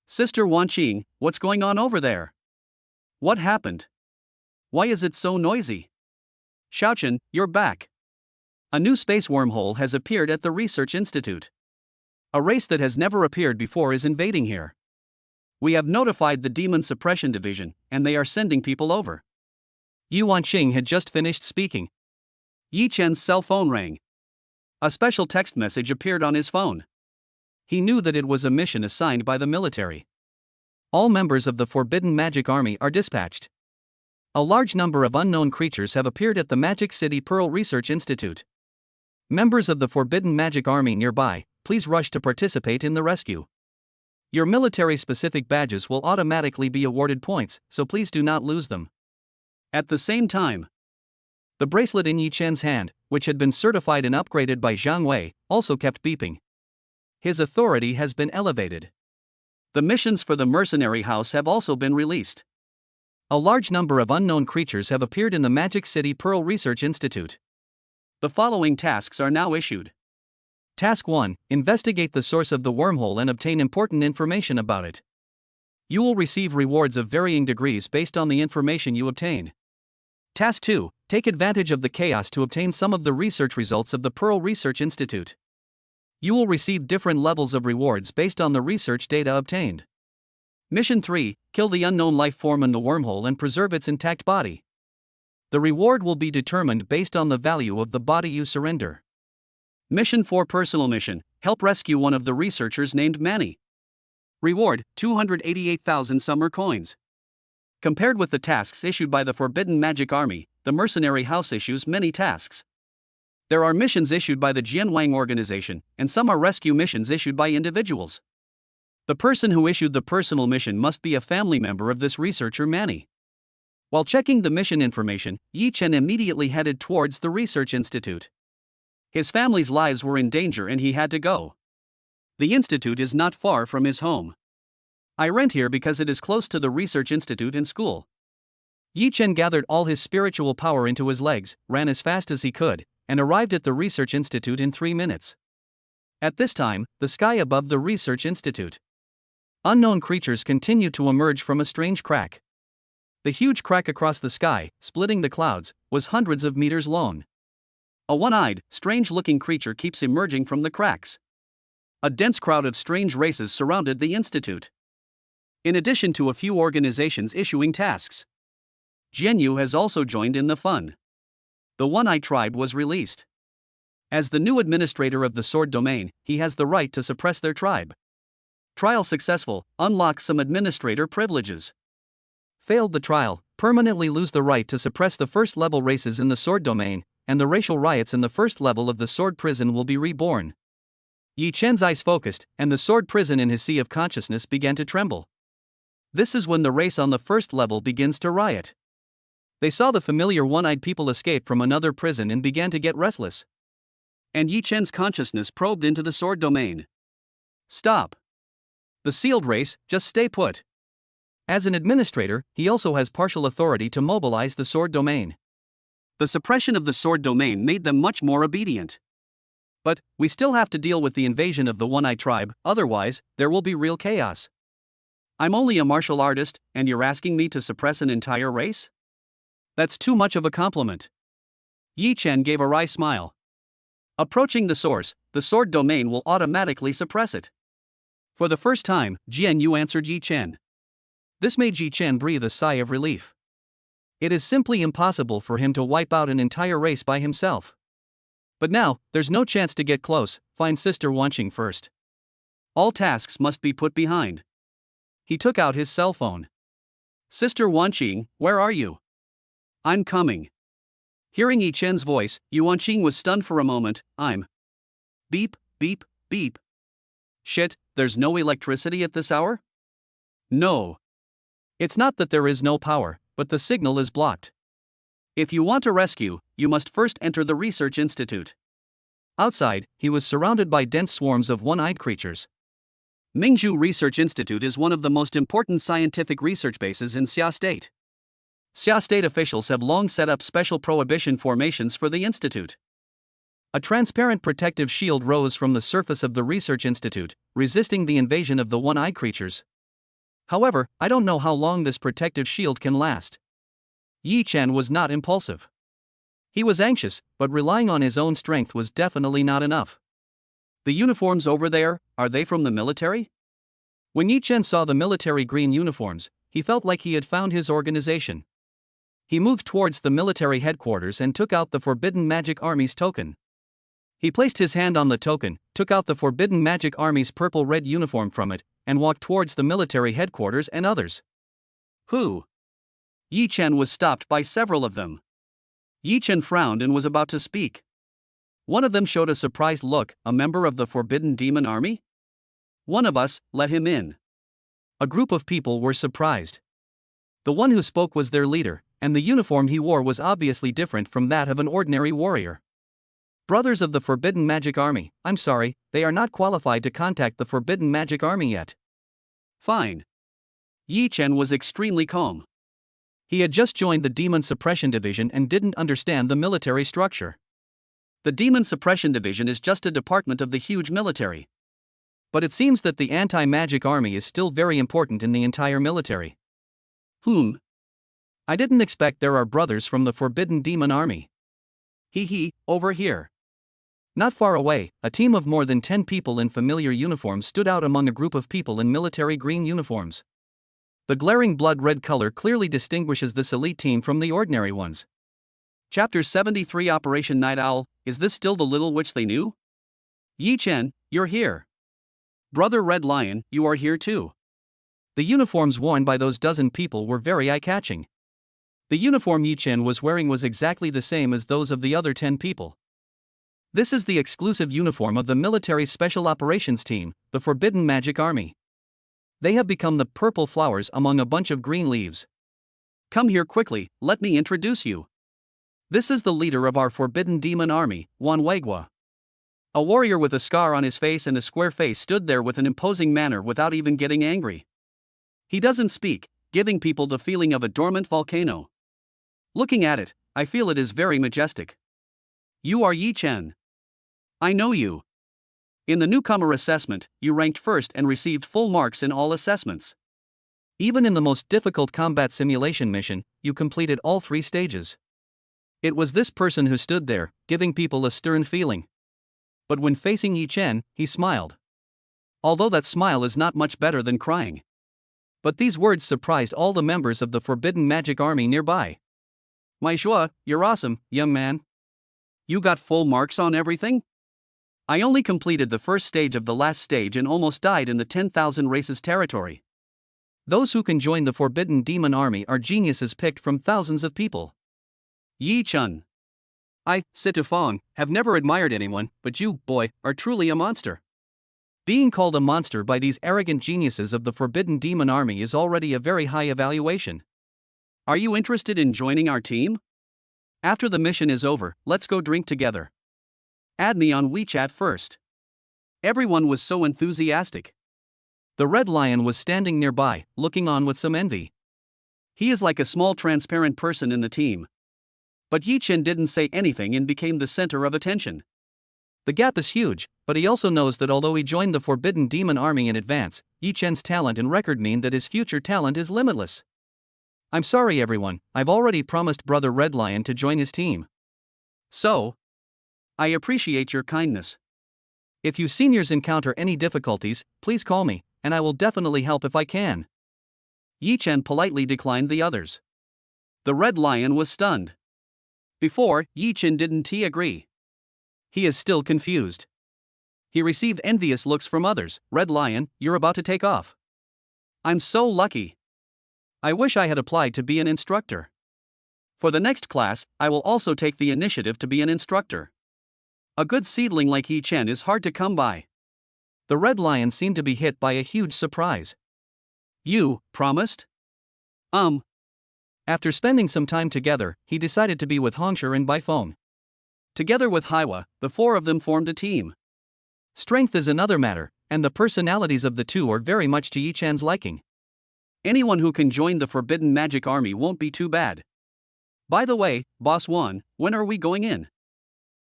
"Sister Wanqing, what's going on over there? What happened? Why is it so noisy?" "Xiaochen, you're back. A new space wormhole has appeared at the Research Institute. A race that has never appeared before is invading here. We have notified the Demon Suppression Division, and they are sending people over." Yu Wanqing had just finished speaking. Yi Chen's cell phone rang. A special text message appeared on his phone. He knew that it was a mission assigned by the military. All members of the Forbidden Magic Army are dispatched. A large number of unknown creatures have appeared at the Magic City Pearl Research Institute. Members of the Forbidden Magic Army nearby, please rush to participate in the rescue. Your military-specific badges will automatically be awarded points, so please do not lose them. At the same time, the bracelet in Yi Chen's hand, which had been certified and upgraded by Zhang Wei, also kept beeping. His authority has been elevated. The missions for the mercenary house have also been released. A large number of unknown creatures have appeared in the Magic City Pearl Research Institute. The following tasks are now issued. Task 1. Investigate the source of the wormhole and obtain important information about it. You will receive rewards of varying degrees based on the information you obtain. Task 2. Take advantage of the chaos to obtain some of the research results of the Pearl Research Institute. You will receive different levels of rewards based on the research data obtained. Mission 3. Kill the unknown life form in the wormhole and preserve its intact body. The reward will be determined based on the value of the body you surrender. Mission 4. Personal mission. Help rescue one of the researchers named Manny. Reward, 288,000 summer coins. Compared with the tasks issued by the Forbidden Magic Army, the Mercenary House issues many tasks. There are missions issued by the Jianwang organization, and some are rescue missions issued by individuals. The person who issued the personal mission must be a family member of this researcher Manny. While checking the mission information, Yi Chen immediately headed towards the Research Institute. His family's lives were in danger and he had to go. The institute is not far from his home. I rent here because it is close to the Research Institute and school. Yi Chen gathered all his spiritual power into his legs, ran as fast as he could, and arrived at the Research Institute in 3 minutes. At this time, the sky above the Research Institute. Unknown creatures continued to emerge from a strange crack. The huge crack across the sky, splitting the clouds, was hundreds of meters long. A one-eyed, strange-looking creature keeps emerging from the cracks. A dense crowd of strange races surrounded the institute. In addition to a few organizations issuing tasks, Jianyu has also joined in the fun. The One-Eye tribe was released. As the new administrator of the Sword Domain, he has the right to suppress their tribe. Trial successful, unlock some administrator privileges. Failed the trial, permanently lose the right to suppress the first-level races in the Sword Domain, and the racial riots in the first level of the Sword Prison will be reborn. Yi Chen's eyes focused, and the Sword Prison in his sea of consciousness began to tremble. This is when the race on the first level begins to riot. They saw the familiar one-eyed people escape from another prison and began to get restless. And Yi Chen's consciousness probed into the Sword Domain. Stop. The sealed race, just stay put. As an administrator, he also has partial authority to mobilize the Sword Domain. The suppression of the Sword Domain made them much more obedient. But, we still have to deal with the invasion of the One-Eye tribe, otherwise, there will be real chaos. I'm only a martial artist, and you're asking me to suppress an entire race? That's too much of a compliment. Yi Chen gave a wry smile. Approaching the source, the Sword Domain will automatically suppress it. For the first time, Jianyu answered Yi Chen. This made Yi Chen breathe a sigh of relief. It is simply impossible for him to wipe out an entire race by himself. But now, there's no chance to get close, find Sister Wanqing first. All tasks must be put behind. He took out his cell phone. Sister Wanqing, where are you? I'm coming. Hearing Yi Chen's voice, Yu Wanqing was stunned for a moment. I'm. Beep, beep, beep. Shit, there's no electricity at this hour? No. It's not that there is no power, but the signal is blocked. If you want a rescue, you must first enter the research institute. Outside, he was surrounded by dense swarms of one-eyed creatures. Mingzhu Research Institute is one of the most important scientific research bases in Xia State. Xia State officials have long set up special prohibition formations for the institute. A transparent protective shield rose from the surface of the research institute, resisting the invasion of the one-eyed creatures. However, I don't know how long this protective shield can last. Yi Chen was not impulsive. He was anxious, but relying on his own strength was definitely not enough. The uniforms over there, are they from the military? When Yi Chen saw the military green uniforms, he felt like he had found his organization. He moved towards the military headquarters and took out the Forbidden Magic Army's token. He placed his hand on the token, took out the Forbidden Magic Army's purple-red uniform from it, and walked towards the military headquarters and others. Who? Yi Chen was stopped by several of them. Yi Chen frowned and was about to speak. One of them showed a surprised look. A member of the Forbidden Demon Army? One of us, let him in. A group of people were surprised. The one who spoke was their leader, and the uniform he wore was obviously different from that of an ordinary warrior. Brothers of the Forbidden Magic Army, I'm sorry, they are not qualified to contact the Forbidden Magic Army yet. Fine. Yi Chen was extremely calm. He had just joined the Demon Suppression Division and didn't understand the military structure. The Demon Suppression Division is just a department of the huge military. But it seems that the anti-magic army is still very important in the entire military. I didn't expect there are brothers from the Forbidden Demon Army. Over here. Not far away, a team of more than 10 people in familiar uniforms stood out among a group of people in military green uniforms. The glaring blood-red color clearly distinguishes this elite team from the ordinary ones. Chapter 73 Operation Night Owl, is this still the little witch they knew? Yi Chen, you're here. Brother Red Lion, you are here too. The uniforms worn by those dozen people were very eye-catching. The uniform Yi Chen was wearing was exactly the same as those of the other 10 people. This is the exclusive uniform of the military special operations team, the Forbidden Magic Army. They have become the purple flowers among a bunch of green leaves. Come here quickly, let me introduce you. This is the leader of our Forbidden Demon Army, Wan Weigua. A warrior with a scar on his face and a square face stood there with an imposing manner without even getting angry. He doesn't speak, giving people the feeling of a dormant volcano. Looking at it, I feel it is very majestic. You are Yi Chen. I know you. In the newcomer assessment, you ranked first and received full marks in all assessments. Even in the most difficult combat simulation mission, you completed all 3 stages. It was this person who stood there, giving people a stern feeling. But when facing Yi Chen, he smiled. Although that smile is not much better than crying. But these words surprised all the members of the Forbidden Magic Army nearby. My Shua, you're awesome, young man. You got full marks on everything? I only completed the first stage of the last stage and almost died in the 10,000 races territory. Those who can join the Forbidden Demon Army are geniuses picked from thousands of people. Yi Chen. I, Situfong, have never admired anyone, but you, boy, are truly a monster. Being called a monster by these arrogant geniuses of the Forbidden Demon Army is already a very high evaluation. Are you interested in joining our team? After the mission is over, let's go drink together. Add me on WeChat first. Everyone was so enthusiastic. The Red Lion was standing nearby, looking on with some envy. He is like a small transparent person in the team. But Yi Chen didn't say anything and became the center of attention. The gap is huge, but he also knows that although he joined the Forbidden Demon Army in advance, Yi Chen's talent and record mean that his future talent is limitless. I'm sorry everyone, I've already promised Brother Red Lion to join his team. So, I appreciate your kindness. If you seniors encounter any difficulties, please call me, and I will definitely help if I can. Yi Chen politely declined the others. The Red Lion was stunned. Before, Yi Chen didn't agree. He is still confused. He received envious looks from others. Red Lion, you're about to take off. I'm so lucky. I wish I had applied to be an instructor. For the next class, I will also take the initiative to be an instructor. A good seedling like Yi Chen is hard to come by. The Red Lion seemed to be hit by a huge surprise. You promised? After spending some time together, he decided to be with Hongshi and Baifeng. Together with Haiwa, the four of them formed a team. Strength is another matter, and the personalities of the two are very much to Yi Chen's liking. Anyone who can join the Forbidden Magic Army won't be too bad. By the way, Boss Wan, when are we going in?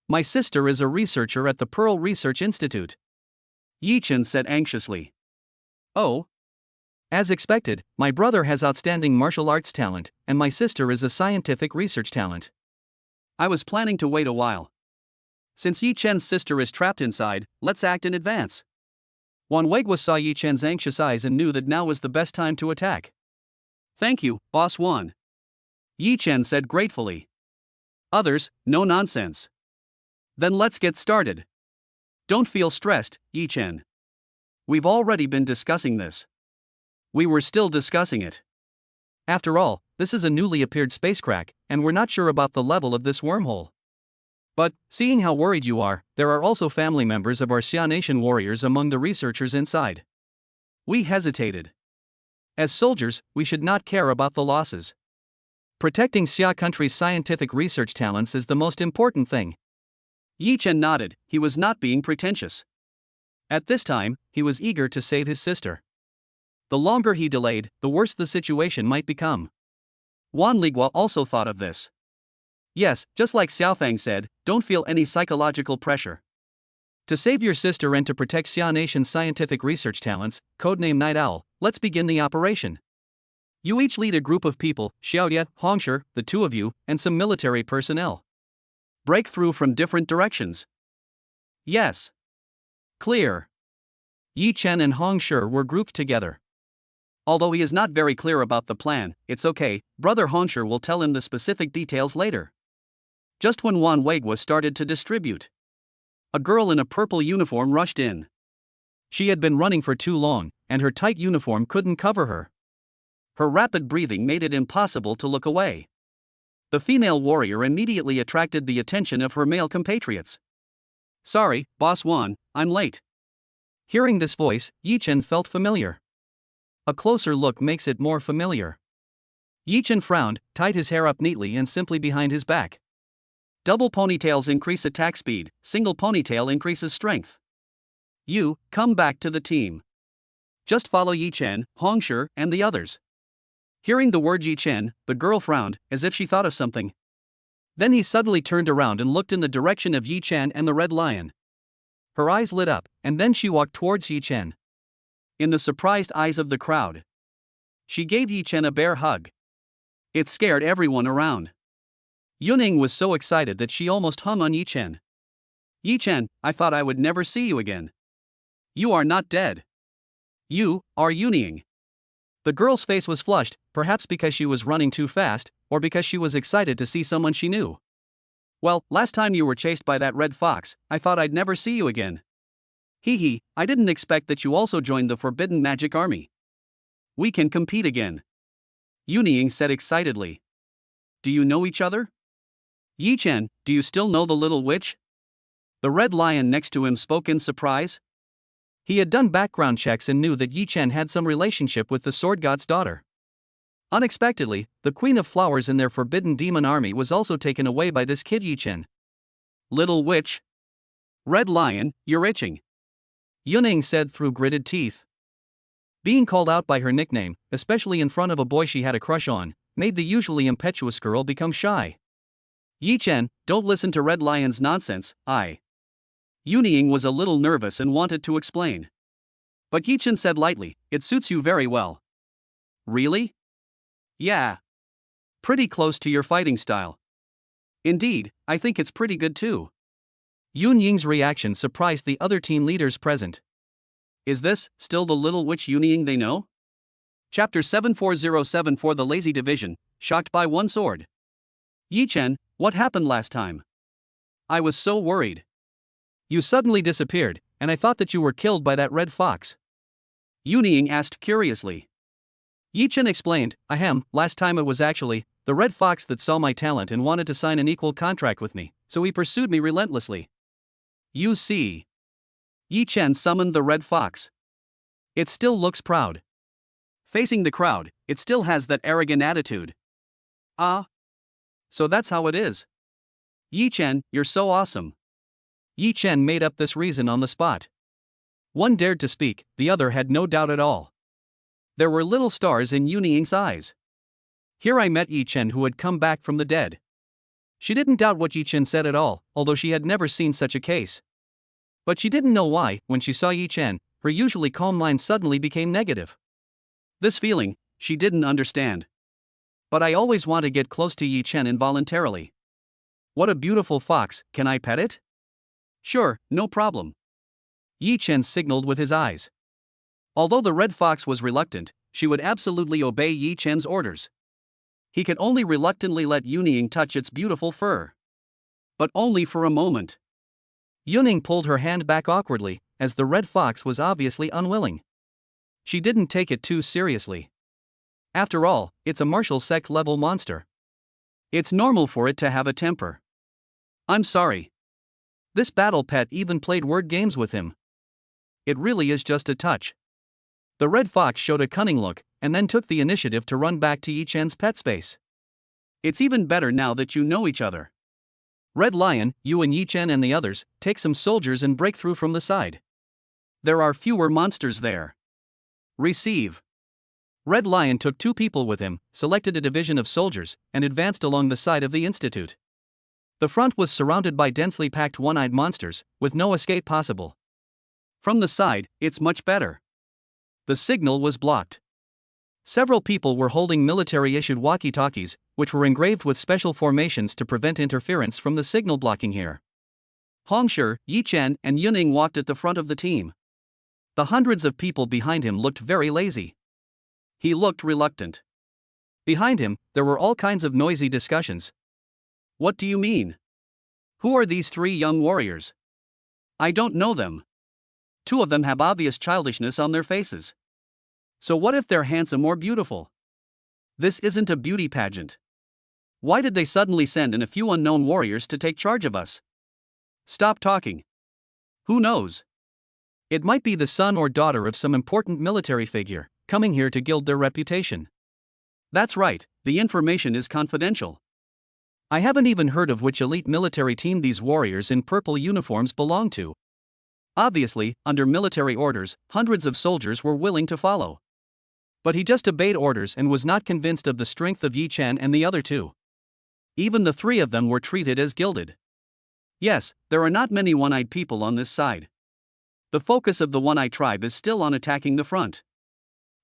My sister is a researcher at the Pearl Research Institute. Yi Chen said anxiously. Oh? As expected, my brother has outstanding martial arts talent, and my sister is a scientific research talent. I was planning to wait a while. Since Yi Chen's sister is trapped inside, let's act in advance. Wan Weiguo saw Yi Chen's anxious eyes and knew that now was the best time to attack. Thank you, Boss Wan. Yi Chen said gratefully. Others, no nonsense. Then let's get started. Don't feel stressed, Yi Chen. We've already been discussing this. We were still discussing it. After all, this is a newly appeared spacecraft, and we're not sure about the level of this wormhole. But, seeing how worried you are, there are also family members of our Xia Nation warriors among the researchers inside. We hesitated. As soldiers, we should not care about the losses. Protecting Xia country's scientific research talents is the most important thing. Yi Chen nodded, he was not being pretentious. At this time, he was eager to save his sister. The longer he delayed, the worse the situation might become. Wan Liguo also thought of this. Yes, just like Xiaofang said, don't feel any psychological pressure. To save your sister and to protect Xia Nation's scientific research talents, codename Night Owl, let's begin the operation. You each lead a group of people, Xiaoye, Hongshi, the two of you, and some military personnel. Break through from different directions. Yes. Clear. Yi Chen and Hongshi were grouped together. Although he is not very clear about the plan, it's okay, Brother Hongshi will tell him the specific details later. Just when Wan Weiguo started to distribute, a girl in a purple uniform rushed in. She had been running for too long, and her tight uniform couldn't cover her. Her rapid breathing made it impossible to look away. The female warrior immediately attracted the attention of her male compatriots. Sorry, Boss Wan, I'm late. Hearing this voice, Yi Chen felt familiar. A closer look makes it more familiar. Yi Chen frowned, tied his hair up neatly and simply behind his back. Double ponytails increase attack speed, single ponytail increases strength. You, come back to the team. Just follow Yi Chen, Hongshi, and the others. Hearing the word Yi Chen, the girl frowned, as if she thought of something. Then he suddenly turned around and looked in the direction of Yi Chen and the Red Lion. Her eyes lit up, and then she walked towards Yi Chen. In the surprised eyes of the crowd, she gave Yi Chen a bear hug. It scared everyone around. Yuning was so excited that she almost hung on Yi Chen. Yi Chen, I thought I would never see you again. You are not dead. You are Yuning. The girl's face was flushed, perhaps because she was running too fast, or because she was excited to see someone she knew. Well, last time you were chased by that red fox, I thought I'd never see you again. Hee hee, I didn't expect that you also joined the Forbidden Magic Army. We can compete again. Yuning said excitedly. Do you know each other? Yi Chen, do you still know the little witch? The Red Lion next to him spoke in surprise. He had done background checks and knew that Yi Chen had some relationship with the Sword God's daughter. Unexpectedly, the Queen of Flowers in their Forbidden Demon Army was also taken away by this kid Yi Chen. Little witch. Red Lion, you're itching. Yuning said through gritted teeth. Being called out by her nickname, especially in front of a boy she had a crush on, made the usually impetuous girl become shy. Yi Chen, don't listen to Red Lion's nonsense, Yuning was a little nervous and wanted to explain. But Yi Chen said lightly, it suits you very well. Really? Yeah. Pretty close to your fighting style. Indeed, I think it's pretty good too. Yuning's reaction surprised the other team leaders present. Is this still the little witch Yuning they know? Chapter 74074 for the Lazy Division, shocked by one sword. Yi Chen, what happened last time? I was so worried. You suddenly disappeared, and I thought that you were killed by that red fox. Yuning asked curiously. Yi Chen explained, last time it was actually the red fox that saw my talent and wanted to sign an equal contract with me, so he pursued me relentlessly. You see. Yi Chen summoned the red fox. It still looks proud. Facing the crowd, it still has that arrogant attitude. Ah, so that's how it is. Yi Chen, you're so awesome. Yi Chen made up this reason on the spot. One dared to speak, the other had no doubt at all. There were little stars in Yuning's eyes. Here I met Yi Chen, who had come back from the dead. She didn't doubt what Yi Chen said at all, although she had never seen such a case. But she didn't know why, when she saw Yi Chen, her usually calm mind suddenly became negative. This feeling, she didn't understand. But I always want to get close to Yi Chen involuntarily. What a beautiful fox, can I pet it? Sure, no problem. Yi Chen signaled with his eyes. Although the red fox was reluctant, she would absolutely obey Yi Chen's orders. He could only reluctantly let Yuning touch its beautiful fur. But only for a moment. Yuning pulled her hand back awkwardly, as the red fox was obviously unwilling. She didn't take it too seriously. After all, it's a martial sect-level monster. It's normal for it to have a temper. I'm sorry. This battle pet even played word games with him. It really is just a touch. The red fox showed a cunning look, and then took the initiative to run back to Yi Chen's pet space. It's even better now that you know each other. Red Lion, you and Yi Chen and the others, take some soldiers and break through from the side. There are fewer monsters there. Receive. Red Lion took 2 people with him, selected a division of soldiers, and advanced along the side of the institute. The front was surrounded by densely packed one-eyed monsters, with no escape possible. From the side, it's much better. The signal was blocked. Several people were holding military-issued walkie-talkies, which were engraved with special formations to prevent interference from the signal blocking here. Hongshi, Yi Chen, and Yuning walked at the front of the team. The hundreds of people behind him looked very lazy. He looked reluctant. Behind him, there were all kinds of noisy discussions. What do you mean? Who are these 3 young warriors? I don't know them. 2 of them have obvious childishness on their faces. So what if they're handsome or beautiful? This isn't a beauty pageant. Why did they suddenly send in a few unknown warriors to take charge of us? Stop talking. Who knows? It might be the son or daughter of some important military figure, coming here to gild their reputation. That's right, the information is confidential. I haven't even heard of which elite military team these warriors in purple uniforms belong to. Obviously, under military orders, hundreds of soldiers were willing to follow. But he just obeyed orders and was not convinced of the strength of Yi Chen and the other 2. Even the 3 of them were treated as gilded. Yes, there are not many one-eyed people on this side. The focus of the one-eyed tribe is still on attacking the front.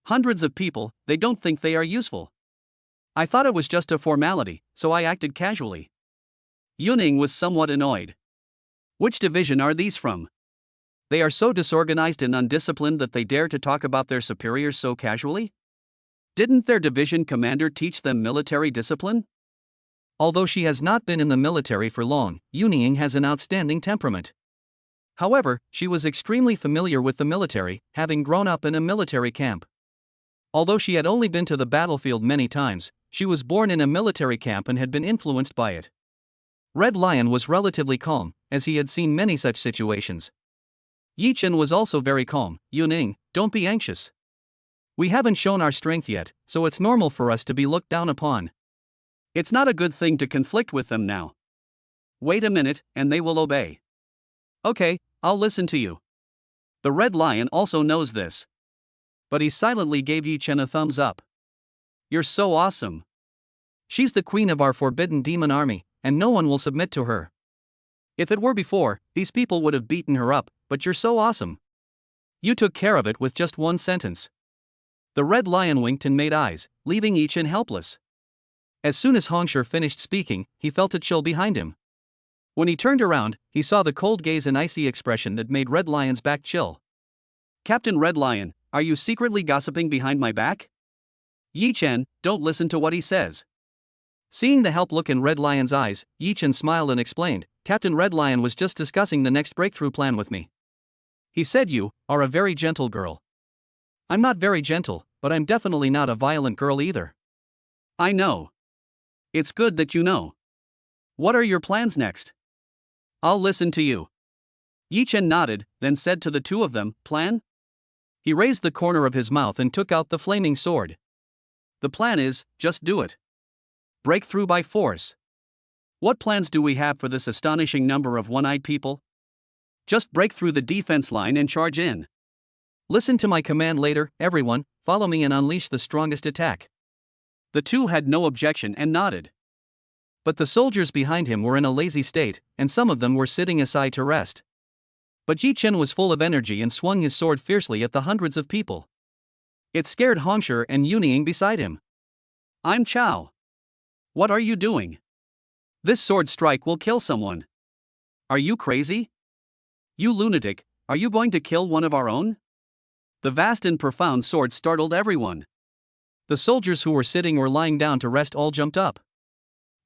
Hundreds of people, they don't think they are useful. I thought it was just a formality, so I acted casually. Yuning was somewhat annoyed. Which division are these from? They are so disorganized and undisciplined that they dare to talk about their superiors so casually? Didn't their division commander teach them military discipline? Although she has not been in the military for long, Yuning has an outstanding temperament. However, she was extremely familiar with the military, having grown up in a military camp. Although she had only been to the battlefield many times, she was born in a military camp and had been influenced by it. Red Lion was relatively calm, as he had seen many such situations. Yi Chen was also very calm. Yuning, don't be anxious. We haven't shown our strength yet, so it's normal for us to be looked down upon. It's not a good thing to conflict with them now. Wait a minute, and they will obey. Okay, I'll listen to you. The Red Lion also knows this. But he silently gave Yi Chen a thumbs up. You're so awesome. She's the queen of our forbidden demon army, and no one will submit to her. If it were before, these people would have beaten her up, but you're so awesome. You took care of it with just one sentence. The Red Lion winked and made eyes, leaving Yi Chen helpless. As soon as Hongshi finished speaking, he felt a chill behind him. When he turned around, he saw the cold gaze and icy expression that made Red Lion's back chill. Captain Red Lion, are you secretly gossiping behind my back? Yi Chen, don't listen to what he says. Seeing the help look in Red Lion's eyes, Yi Chen smiled and explained, Captain Red Lion was just discussing the next breakthrough plan with me. He said you are a very gentle girl. I'm not very gentle, but I'm definitely not a violent girl either. I know. It's good that you know. What are your plans next? I'll listen to you. Yi Chen nodded, then said to the 2 of them, Plan? He raised the corner of his mouth and took out the flaming sword. The plan is, just do it. Breakthrough by force. What plans do we have for this astonishing number of one-eyed people? Just break through the defense line and charge in. Listen to my command later, everyone, follow me and unleash the strongest attack. The two had no objection and nodded. But the soldiers behind him were in a lazy state, and some of them were sitting aside to rest. But Yi Chen was full of energy and swung his sword fiercely at the hundreds of people. It scared Hongshi and Yuning beside him. I'm Chao. What are you doing? This sword strike will kill someone. Are you crazy? You lunatic, are you going to kill one of our own? The vast and profound sword startled everyone. The soldiers who were sitting or lying down to rest all jumped up.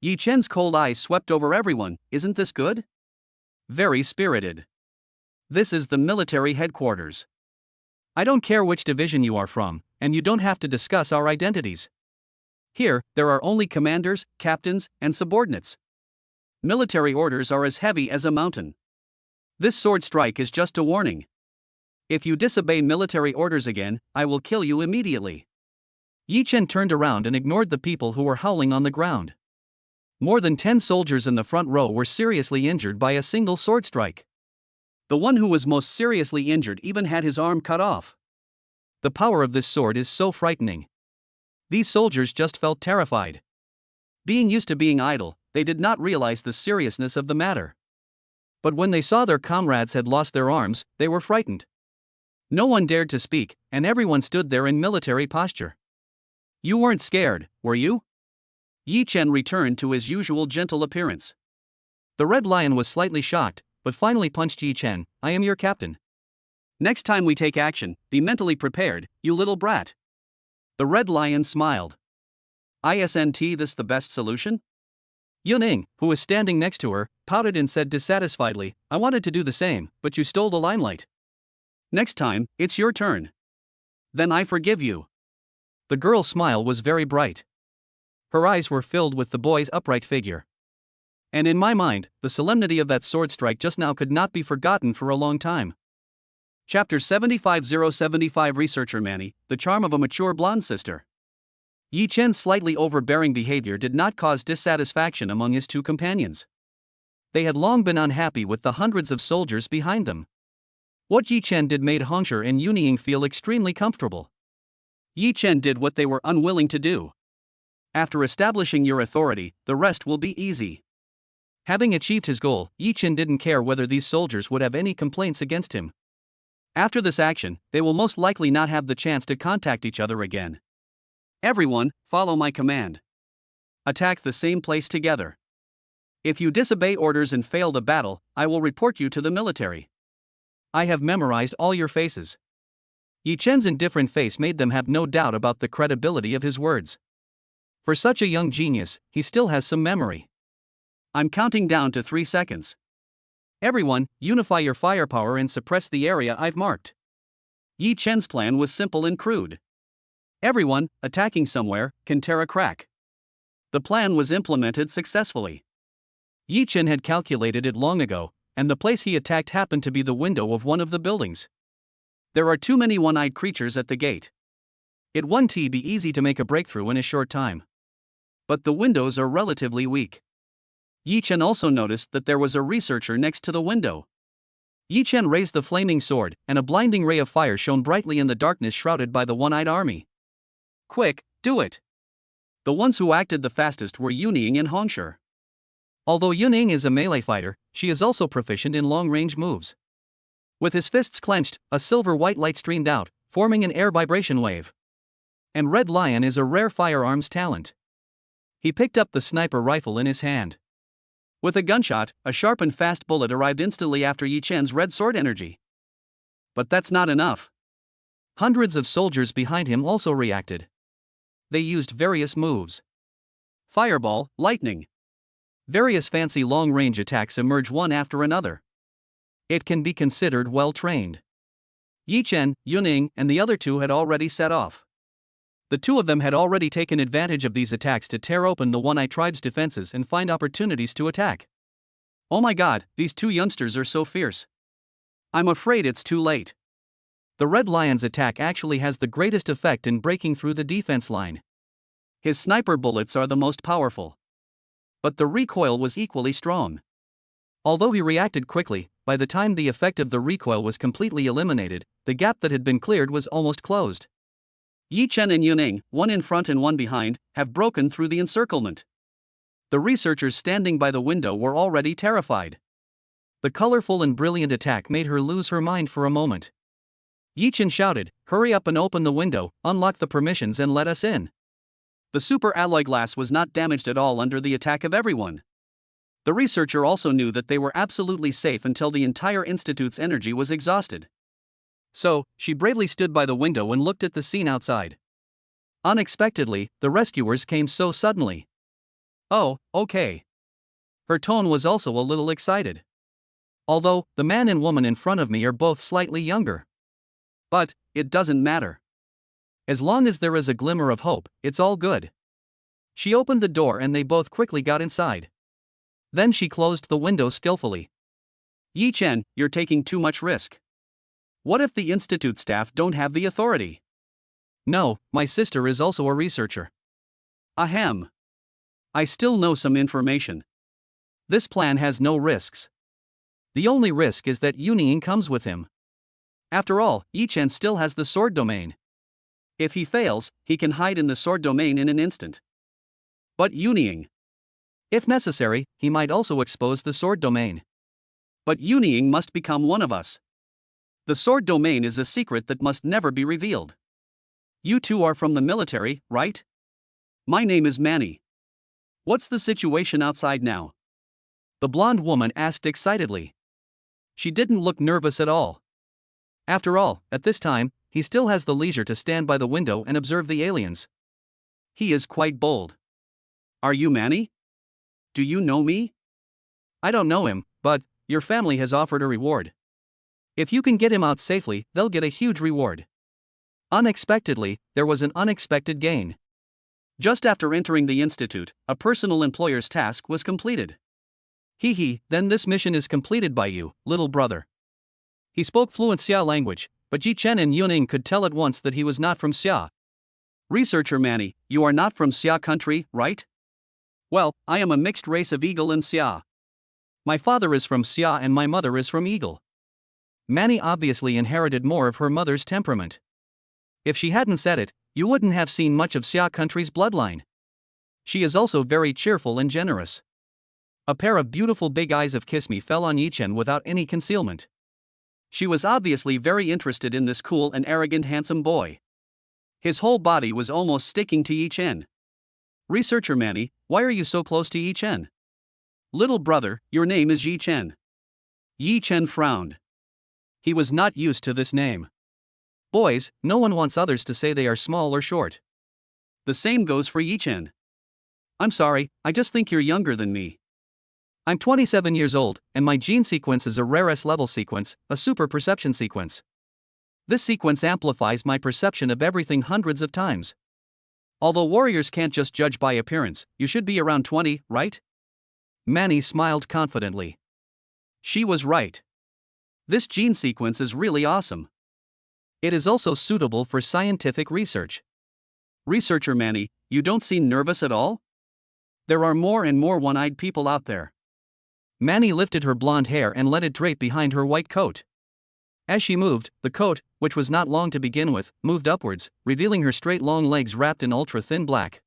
Yi Chen's cold eyes swept over everyone. Isn't this good? Very spirited. This is the military headquarters. I don't care which division you are from, and you don't have to discuss our identities. Here, there are only commanders, captains, and subordinates. Military orders are as heavy as a mountain. This sword strike is just a warning. If you disobey military orders again, I will kill you immediately. Yi Chen turned around and ignored the people who were howling on the ground. More than 10 soldiers in the front row were seriously injured by a single sword strike. The one who was most seriously injured even had his arm cut off. The power of this sword is so frightening. These soldiers just felt terrified. Being used to being idle, they did not realize the seriousness of the matter. But when they saw their comrades had lost their arms, they were frightened. No one dared to speak, and everyone stood there in military posture. You weren't scared, were you? Yi Chen returned to his usual gentle appearance. The Red Lion was slightly shocked, but finally punched Yi Chen. I am your captain. Next time we take action, be mentally prepared, you little brat. The Red Lion smiled. Isn't this the best solution? Yuning, who was standing next to her, pouted and said dissatisfiedly, I wanted to do the same, but you stole the limelight. Next time, it's your turn. Then I forgive you. The girl's smile was very bright. Her eyes were filled with the boy's upright figure. And in my mind, the solemnity of that sword strike just now could not be forgotten for a long time. Chapter 75075 Researcher Manny, the charm of a mature blonde sister. Yi Chen's slightly overbearing behavior did not cause dissatisfaction among his two companions. They had long been unhappy with the hundreds of soldiers behind them. What Yi Chen did made Hongshi and Yuning feel extremely comfortable. Yi Chen did what they were unwilling to do. After establishing your authority, the rest will be easy. Having achieved his goal, Yi Chen didn't care whether these soldiers would have any complaints against him. After this action, they will most likely not have the chance to contact each other again. Everyone, follow my command. Attack the same place together. If you disobey orders and fail the battle, I will report you to the military. I have memorized all your faces. Yi Chen's indifferent face made them have no doubt about the credibility of his words. For such a young genius, he still has some memory. I'm counting down to 3 seconds. Everyone, unify your firepower and suppress the area I've marked. Yi Chen's plan was simple and crude. Everyone, attacking somewhere, can tear a crack. The plan was implemented successfully. Yi Chen had calculated it long ago, and the place he attacked happened to be the window of one of the buildings. There are too many one-eyed creatures at the gate. It won't be easy to make a breakthrough in a short time. But the windows are relatively weak. Yi Chen also noticed that there was a researcher next to the window. Yi Chen raised the flaming sword, and a blinding ray of fire shone brightly in the darkness shrouded by the one-eyed army. Quick, do it! The ones who acted the fastest were Yuning and Hongshi. Although Yuning is a melee fighter, she is also proficient in long-range moves. With his fists clenched, a silver-white light streamed out, forming an air vibration wave. And Red Lion is a rare firearms talent. He picked up the sniper rifle in his hand. With a gunshot, a sharp and fast bullet arrived instantly after Yi Chen's red sword energy. But that's not enough. Hundreds of soldiers behind him also reacted. They used various moves. Fireball, lightning. Various fancy long-range attacks emerge one after another. It can be considered well-trained. Yi Chen, Yuning, and the other two had already set off. The two of them had already taken advantage of these attacks to tear open the One-Eye tribe's defenses and find opportunities to attack. Oh my god, these two youngsters are so fierce. I'm afraid it's too late. The Red Lion's attack actually has the greatest effect in breaking through the defense line. His sniper bullets are the most powerful. But the recoil was equally strong. Although he reacted quickly, by the time the effect of the recoil was completely eliminated, the gap that had been cleared was almost closed. Yi Chen and Yuning, one in front and one behind, have broken through the encirclement. The researchers standing by the window were already terrified. The colorful and brilliant attack made her lose her mind for a moment. Yi Chen shouted, "Hurry up and open the window, unlock the permissions and let us in." The super alloy glass was not damaged at all under the attack of everyone. The researcher also knew that they were absolutely safe until the entire institute's energy was exhausted. So, she bravely stood by the window and looked at the scene outside. Unexpectedly, the rescuers came so suddenly. "Oh, okay." Her tone was also a little excited. "Although, the man and woman in front of me are both slightly younger. But, it doesn't matter. As long as there is a glimmer of hope, it's all good." She opened the door and they both quickly got inside. Then she closed the window skillfully. "Yi Chen, you're taking too much risk. What if the institute staff don't have the authority?" "No, my sister is also a researcher." "Ahem. I still know some information. This plan has no risks. The only risk is that Yuning comes with him. After all, Yi Chen still has the sword domain. If he fails, he can hide in the sword domain in an instant. But Yuning. If necessary, he might also expose the sword domain. But Yuning must become one of us. The sword domain is a secret that must never be revealed. You two are from the military, right? My name is Manny. What's the situation outside now?" the blonde woman asked excitedly. She didn't look nervous at all. After all, at this time, he still has the leisure to stand by the window and observe the aliens. He is quite bold. "Are you Manny? Do you know me?" "I don't know him, but your family has offered a reward. If you can get him out safely, they'll get a huge reward." Unexpectedly, there was an unexpected gain. Just after entering the institute, a personal employer's task was completed. "Hee, then this mission is completed by you, little brother." He spoke fluent Xia language, but Yi Chen and Yuning could tell at once that he was not from Xia. "Researcher Manny, you are not from Xia country, right?" "Well, I am a mixed race of Eagle and Xia. My father is from Xia and my mother is from Eagle." Manny obviously inherited more of her mother's temperament. If she hadn't said it, you wouldn't have seen much of Xia country's bloodline. She is also very cheerful and generous. A pair of beautiful big eyes of Kiss Me fell on Yi Chen without any concealment. She was obviously very interested in this cool and arrogant handsome boy. His whole body was almost sticking to Yi Chen. "Researcher Manny, why are you so close to Yi Chen?" "Little brother, your name is Yi Chen." Yi Chen frowned. He was not used to this name. Boys, no one wants others to say they are small or short. The same goes for Yi Chen. "I'm sorry, I just think you're younger than me. I'm 27 years old, and my gene sequence is a rare S-level sequence, a super perception sequence. This sequence amplifies my perception of everything hundreds of times. Although warriors can't just judge by appearance, you should be around 20, right?" Manny smiled confidently. She was right. This gene sequence is really awesome. It is also suitable for scientific research. "Researcher Manny, you don't seem nervous at all? There are more and more one-eyed people out there." Manny lifted her blonde hair and let it drape behind her white coat. As she moved, the coat, which was not long to begin with, moved upwards, revealing her straight long legs wrapped in ultra-thin black.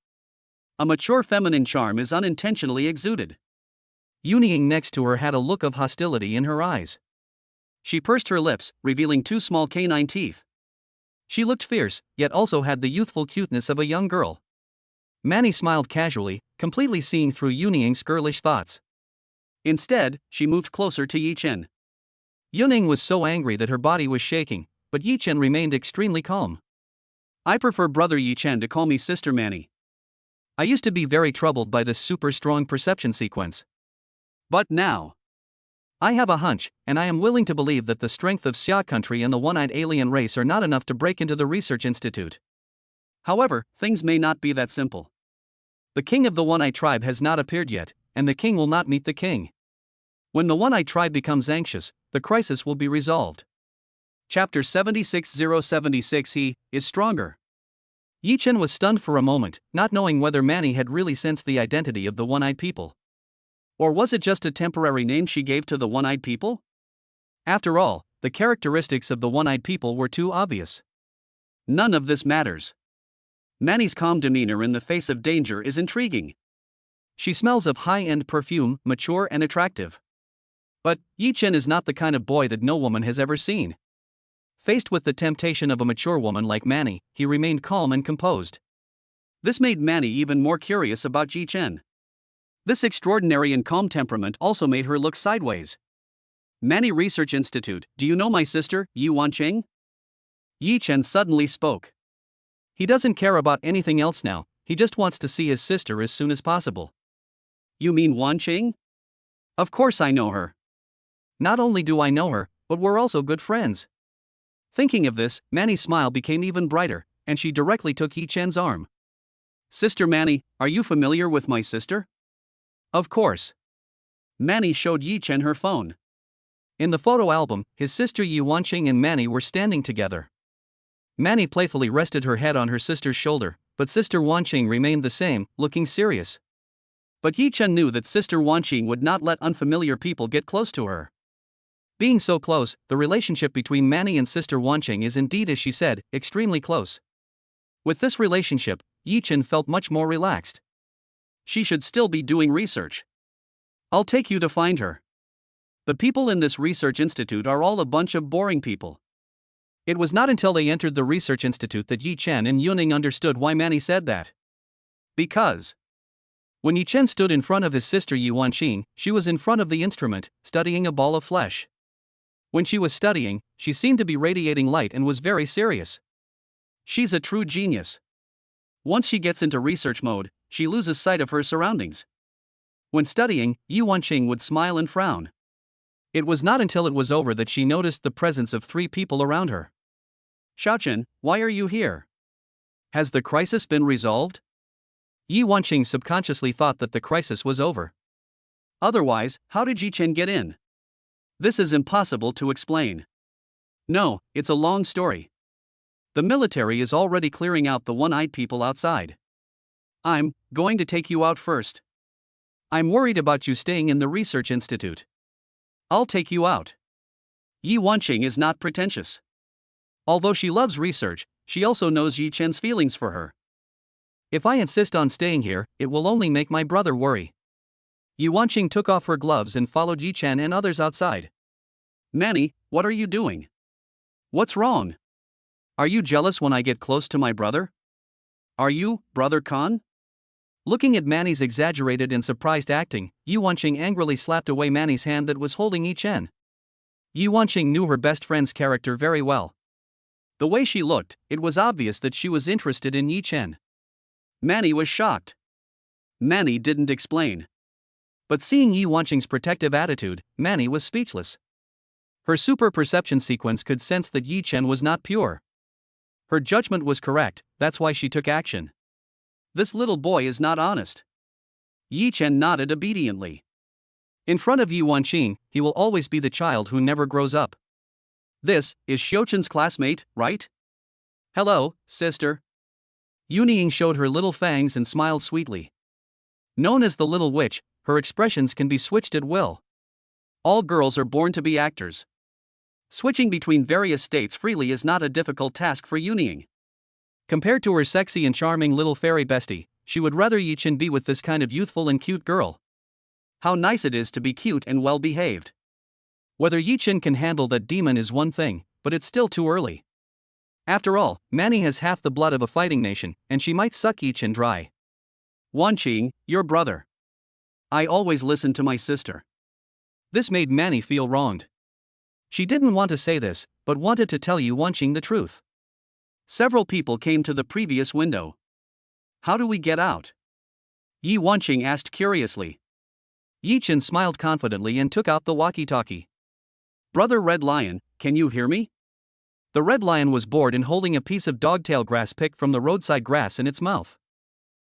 A mature feminine charm is unintentionally exuded. Yuning next to her had a look of hostility in her eyes. She pursed her lips, revealing two small canine teeth. She looked fierce, yet also had the youthful cuteness of a young girl. Manny smiled casually, completely seeing through Yuning's girlish thoughts. Instead, she moved closer to Yi Chen. Yuning was so angry that her body was shaking, but Yi Chen remained extremely calm. "I prefer brother Yi Chen to call me sister Manny. I used to be very troubled by this super strong perception sequence. But now, I have a hunch, and I am willing to believe that the strength of Xia country and the one-eyed alien race are not enough to break into the research institute. However, things may not be that simple. The king of the one-eyed tribe has not appeared yet, and the king will not meet the king. When the one-eyed tribe becomes anxious, the crisis will be resolved." Chapter 76:076 He is stronger. Yi Chen was stunned for a moment, not knowing whether Manny had really sensed the identity of the one-eyed people. Or was it just a temporary name she gave to the one-eyed people? After all, the characteristics of the one-eyed people were too obvious. None of this matters. Manny's calm demeanor in the face of danger is intriguing. She smells of high-end perfume, mature and attractive. But Yi Chen is not the kind of boy that no woman has ever seen. Faced with the temptation of a mature woman like Manny, he remained calm and composed. This made Manny even more curious about Yi Chen. This extraordinary and calm temperament also made her look sideways. Manny Research Institute, do you know my sister, Yi Wanqing? Yi Chen suddenly spoke. He doesn't care about anything else now, he just wants to see his sister as soon as possible. You mean Wanqing? Of course I know her. Not only do I know her, but we're also good friends. Thinking of this, Manny's smile became even brighter, and she directly took Yi Chen's arm. Sister Manny, are you familiar with my sister? Of course. Manny showed Yi Chen her phone. In the photo album, his sister Yi Wanqing and Manny were standing together. Manny playfully rested her head on her sister's shoulder, but Sister Wanqing remained the same, looking serious. But Yi Chen knew that Sister Wanqing would not let unfamiliar people get close to her. Being so close, the relationship between Manny and Sister Wanqing is indeed, as she said, extremely close. With this relationship, Yi Chen felt much more relaxed. She should still be doing research. I'll take you to find her. The people in this research institute are all a bunch of boring people. It was not until they entered the research institute that Yi Chen and Yuning understood why Manny said that. Because when Yi Chen stood in front of his sister Yi Wanqing, she was in front of the instrument, studying a ball of flesh. When she was studying, she seemed to be radiating light and was very serious. She's a true genius. Once she gets into research mode, she loses sight of her surroundings. When studying, Yi Wanqing would smile and frown. It was not until it was over that she noticed the presence of 3 people around her. Xiaochen, why are you here? Has the crisis been resolved? Yi Wanqing subconsciously thought that the crisis was over. Otherwise, how did Yi Chen get in? This is impossible to explain. No, it's a long story. The military is already clearing out the one-eyed people outside. I'm going to take you out first. I'm worried about you staying in the research institute. I'll take you out. Yi Wanqing is not pretentious. Although she loves research, she also knows Yi Chen's feelings for her. If I insist on staying here, it will only make my brother worry. Yi Wanqing took off her gloves and followed Yi Chen and others outside. Manny, what are you doing? What's wrong? Are you jealous when I get close to my brother? Are you, Brother Khan? Looking at Manny's exaggerated and surprised acting, Yi Wanqing angrily slapped away Manny's hand that was holding Yi Chen. Yi Wanqing knew her best friend's character very well. The way she looked, it was obvious that she was interested in Yi Chen. Manny was shocked. Manny didn't explain. But seeing Yi Wanqing's protective attitude, Manny was speechless. Her super perception sequence could sense that Yi Chen was not pure. Her judgment was correct, that's why she took action. This little boy is not honest. Yi Chen nodded obediently. In front of Yi Wanqing, he will always be the child who never grows up. This is Xiaochen's classmate, right? Hello, sister. Yuning showed her little fangs and smiled sweetly. Known as the Little Witch, her expressions can be switched at will. All girls are born to be actors. Switching between various states freely is not a difficult task for Yuning. Compared to her sexy and charming little fairy bestie, she would rather Yi Chen be with this kind of youthful and cute girl. How nice it is to be cute and well behaved. Whether Yi Chen can handle that demon is one thing, but it's still too early. After all, Manny has half the blood of a fighting nation, and she might suck Yi Chen dry. Wanqing, your brother. I always listen to my sister. This made Manny feel wronged. She didn't want to say this, but wanted to tell Yi Wanqing the truth. Several people came to the previous window. How do we get out? Yi Wanqing asked curiously. Yi Chen smiled confidently and took out the walkie-talkie. Brother Red Lion, can you hear me? The Red Lion was bored and holding a piece of dogtail grass picked from the roadside grass in its mouth.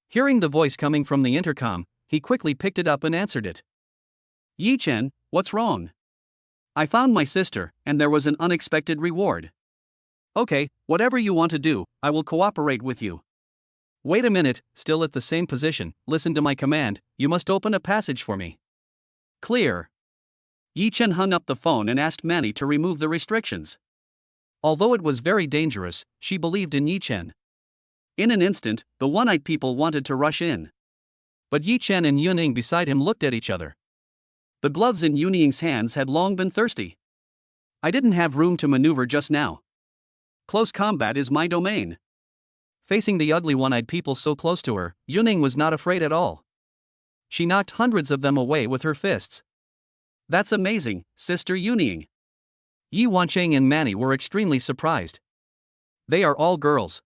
Hearing the voice coming from the intercom, he quickly picked it up and answered it. Yi Chen, what's wrong? I found my sister, and there was an unexpected reward. Okay, whatever you want to do, I will cooperate with you. Wait a minute, still at the same position, listen to my command, you must open a passage for me. Clear. Yi Chen hung up the phone and asked Manny to remove the restrictions. Although it was very dangerous, she believed in Yi Chen. In an instant, the one-eyed people wanted to rush in. But Yi Chen and Yuning beside him looked at each other. The gloves in Yuning's hands had long been thirsty. I didn't have room to maneuver just now. Close combat is my domain. Facing the ugly one-eyed people so close to her, Yuning was not afraid at all. She knocked hundreds of them away with her fists. That's amazing, Sister Yuning. Yi Wancheng and Manny were extremely surprised. They are all girls.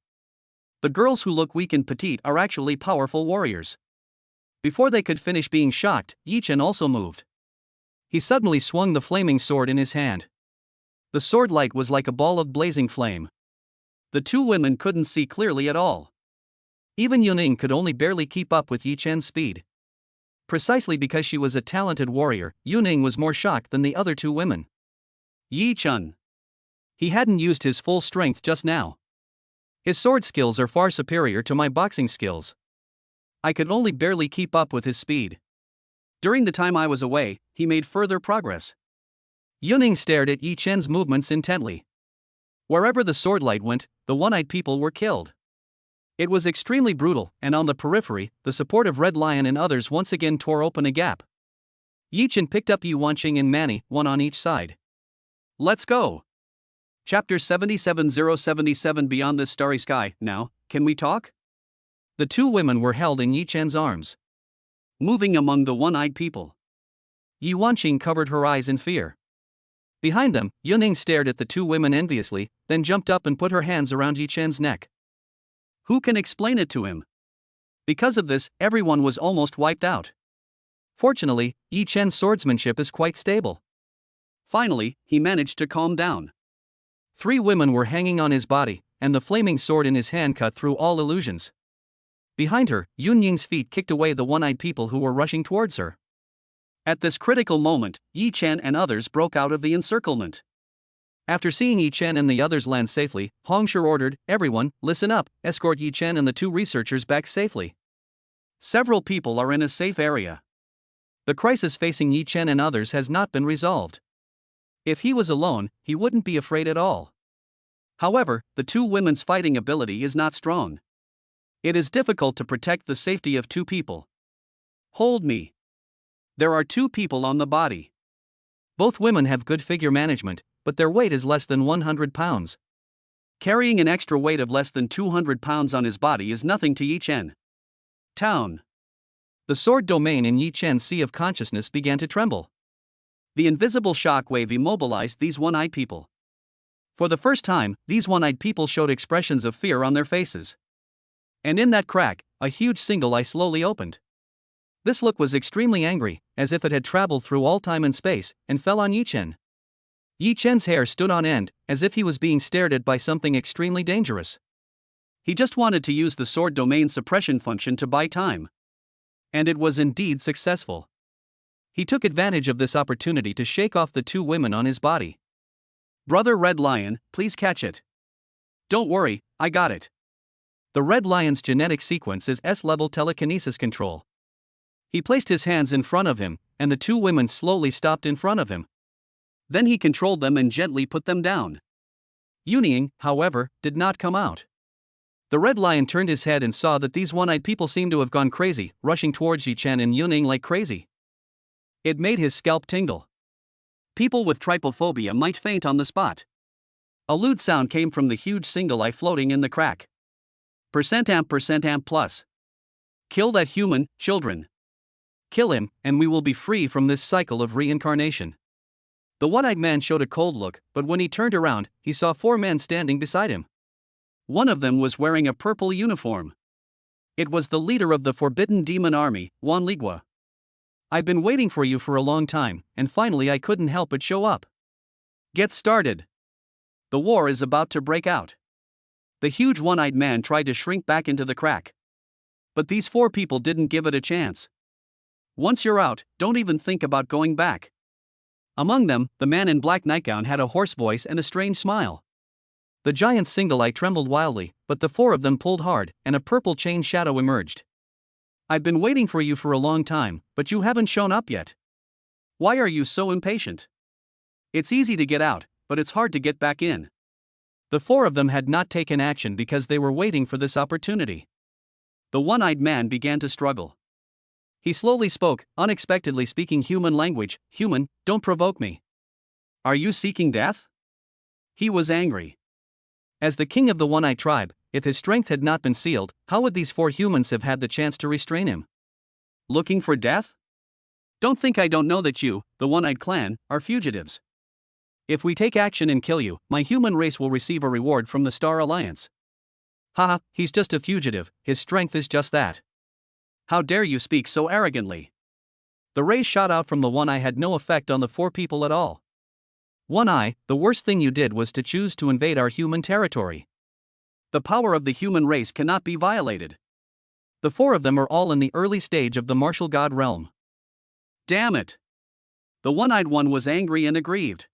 The girls who look weak and petite are actually powerful warriors. Before they could finish being shocked, Yi Chen also moved. He suddenly swung the flaming sword in his hand. The sword light was like a ball of blazing flame. The two women couldn't see clearly at all. Even Yuning could only barely keep up with Yi Chen's speed. Precisely because she was a talented warrior, Yuning was more shocked than the other two women. Yi Chen. He hadn't used his full strength just now. His sword skills are far superior to my boxing skills. I could only barely keep up with his speed. During the time I was away, he made further progress. Yuning stared at Yi Chen's movements intently. Wherever the sword light went, the one-eyed people were killed. It was extremely brutal, and on the periphery, the support of Red Lion and others once again tore open a gap. Yi Chen picked up Yi Wancheng and Manny, one on each side. Let's go! Chapter 77077 Beyond this starry sky. Now, can we talk? The two women were held in Yi Chen's arms. Moving among the one-eyed people. Yi Wancheng covered her eyes in fear. Behind them, Yuning stared at the two women enviously, then jumped up and put her hands around Yi Chen's neck. Who can explain it to him? Because of this, everyone was almost wiped out. Fortunately, Yi Chen's swordsmanship is quite stable. Finally, he managed to calm down. Three women were hanging on his body, and the flaming sword in his hand cut through all illusions. Behind her, Yunying's feet kicked away the one-eyed people who were rushing towards her. At this critical moment, Yi Chen and others broke out of the encirclement. After seeing Yi Chen and the others land safely, Hongshi ordered, "Everyone, listen up, escort Yi Chen and the two researchers back safely. Several people are in a safe area. The crisis facing Yi Chen and others has not been resolved. If he was alone, he wouldn't be afraid at all. However, the two women's fighting ability is not strong. It is difficult to protect the safety of two people. Hold me. There are two people on the body. Both women have good figure management, but their weight is less than 100 pounds. Carrying an extra weight of less than 200 pounds on his body is nothing to Yi Chen. Town. The sword domain in Yi Chen's sea of consciousness began to tremble. The invisible shock wave immobilized these one-eyed people. For the first time, these one-eyed people showed expressions of fear on their faces. And in that crack, a huge single eye slowly opened. This look was extremely angry, as if it had traveled through all time and space, and fell on Yi Chen. Yi Chen's hair stood on end, as if he was being stared at by something extremely dangerous. He just wanted to use the sword domain suppression function to buy time. And it was indeed successful. He took advantage of this opportunity to shake off the two women on his body. Brother Red Lion, please catch it. Don't worry, I got it. The Red Lion's genetic sequence is S-level telekinesis control. He placed his hands in front of him, and the two women slowly stopped in front of him. Then he controlled them and gently put them down. Yuning, however, did not come out. The Red Lion turned his head and saw that these one-eyed people seemed to have gone crazy, rushing towards Yi Chen and Yuning like crazy. It made his scalp tingle. People with trypophobia might faint on the spot. A lewd sound came from the huge single eye floating in the crack. %amp plus. Kill that human, children. Kill him, and we will be free from this cycle of reincarnation. The one-eyed man showed a cold look, but when he turned around, he saw four men standing beside him. One of them was wearing a purple uniform. It was the leader of the Forbidden Demon Army, Wan Ligua. I've been waiting for you for a long time, and finally I couldn't help but show up. Get started. The war is about to break out. The huge one-eyed man tried to shrink back into the crack. But these four people didn't give it a chance. Once you're out, don't even think about going back. Among them, the man in black nightgown had a hoarse voice and a strange smile. The giant's single eye trembled wildly, but the four of them pulled hard, and a purple chain shadow emerged. I've been waiting for you for a long time, but you haven't shown up yet. Why are you so impatient? It's easy to get out, but it's hard to get back in. The four of them had not taken action because they were waiting for this opportunity. The one-eyed man began to struggle. He slowly spoke, unexpectedly speaking human language. Human, don't provoke me. Are you seeking death? He was angry. As the king of the one-eyed tribe, if his strength had not been sealed, how would these four humans have had the chance to restrain him? Looking for death? Don't think I don't know that you, the one-eyed clan, are fugitives. If we take action and kill you, my human race will receive a reward from the Star Alliance. Haha, he's just a fugitive, his strength is just that. How dare you speak so arrogantly? The rays shot out from the one eye had no effect on the four people at all. One eye, the worst thing you did was to choose to invade our human territory. The power of the human race cannot be violated. The four of them are all in the early stage of the martial god realm. Damn it! The one-eyed one was angry and aggrieved.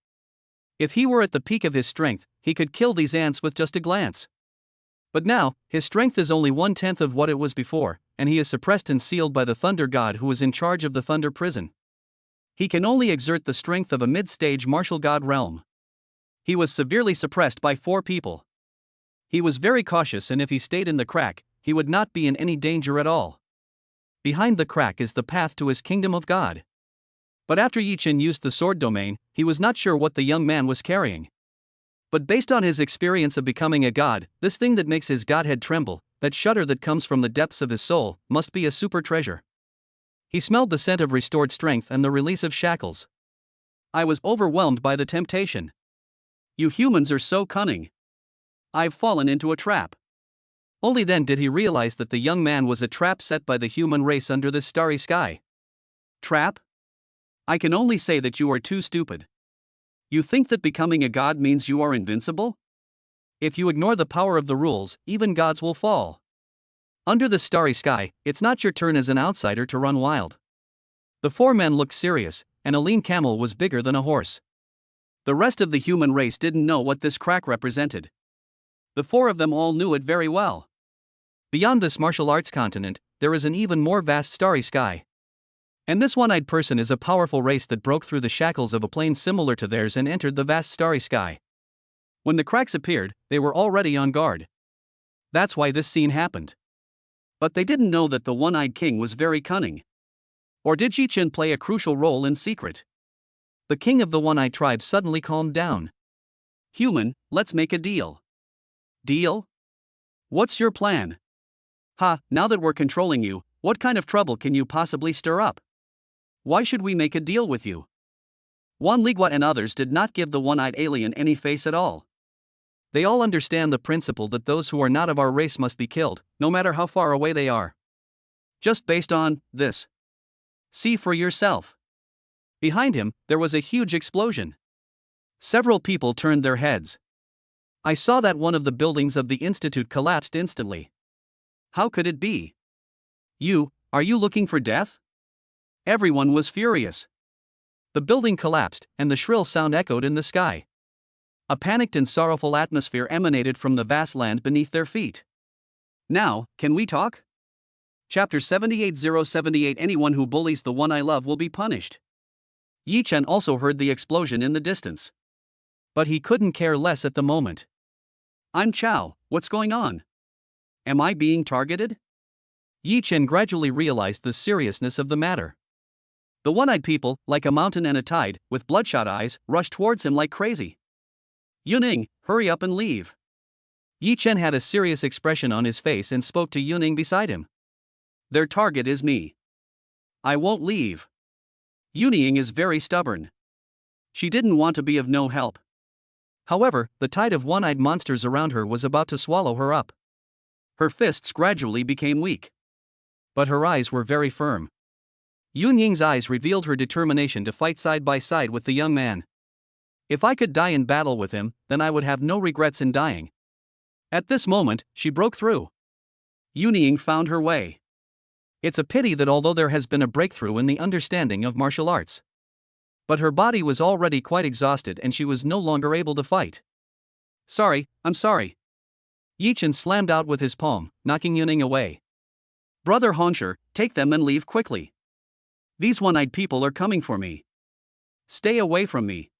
If he were at the peak of his strength, he could kill these ants with just a glance. But now, his strength is only 1/10 of what it was before, and he is suppressed and sealed by the Thunder God who is in charge of the Thunder Prison. He can only exert the strength of a mid-stage martial god realm. He was severely suppressed by four people. He was very cautious, and if he stayed in the crack, he would not be in any danger at all. Behind the crack is the path to his kingdom of God. But after Yi Chen used the sword domain, he was not sure what the young man was carrying. But based on his experience of becoming a god, this thing that makes his godhead tremble, that shudder that comes from the depths of his soul, must be a super treasure. He smelled the scent of restored strength and the release of shackles. I was overwhelmed by the temptation. You humans are so cunning. I've fallen into a trap. Only then did he realize that the young man was a trap set by the human race under this starry sky. Trap? I can only say that you are too stupid. You think that becoming a god means you are invincible? If you ignore the power of the rules, even gods will fall. Under the starry sky, it's not your turn as an outsider to run wild. The four men looked serious, and a lean camel was bigger than a horse. The rest of the human race didn't know what this crack represented. The four of them all knew it very well. Beyond this martial arts continent, there is an even more vast starry sky. And this one-eyed person is a powerful race that broke through the shackles of a plane similar to theirs and entered the vast starry sky. When the cracks appeared, they were already on guard. That's why this scene happened. But they didn't know that the one-eyed king was very cunning. Or did Yi Chen play a crucial role in secret? The king of the one-eyed tribe suddenly calmed down. Human, let's make a deal. Deal? What's your plan? Ha, now that we're controlling you, what kind of trouble can you possibly stir up? Why should we make a deal with you? Juan Ligua and others did not give the one-eyed alien any face at all. They all understand the principle that those who are not of our race must be killed, no matter how far away they are. Just based on this. See for yourself. Behind him, there was a huge explosion. Several people turned their heads. I saw that one of the buildings of the institute collapsed instantly. How could it be? Are you looking for death? Everyone was furious. The building collapsed, and the shrill sound echoed in the sky. A panicked and sorrowful atmosphere emanated from the vast land beneath their feet. Now, can we talk? Chapter 78078 Anyone who bullies the one I love will be punished. Yi Chen also heard the explosion in the distance. But he couldn't care less at the moment. I'm Chao, what's going on? Am I being targeted? Yi Chen gradually realized the seriousness of the matter. The one-eyed people, like a mountain and a tide, with bloodshot eyes, rushed towards him like crazy. Yuning, hurry up and leave. Yi Chen had a serious expression on his face and spoke to Yuning beside him. Their target is me. I won't leave. Yuning is very stubborn. She didn't want to be of no help. However, the tide of one-eyed monsters around her was about to swallow her up. Her fists gradually became weak. But her eyes were very firm. Yun Ying's eyes revealed her determination to fight side by side with the young man. If I could die in battle with him, then I would have no regrets in dying. At this moment, she broke through. Yun Ying found her way. It's a pity that although there has been a breakthrough in the understanding of martial arts, but her body was already quite exhausted and she was no longer able to fight. Sorry, I'm sorry. Yi Chen slammed out with his palm, knocking Yuning away. Brother Hongshi, take them and leave quickly. These one-eyed people are coming for me. Stay away from me.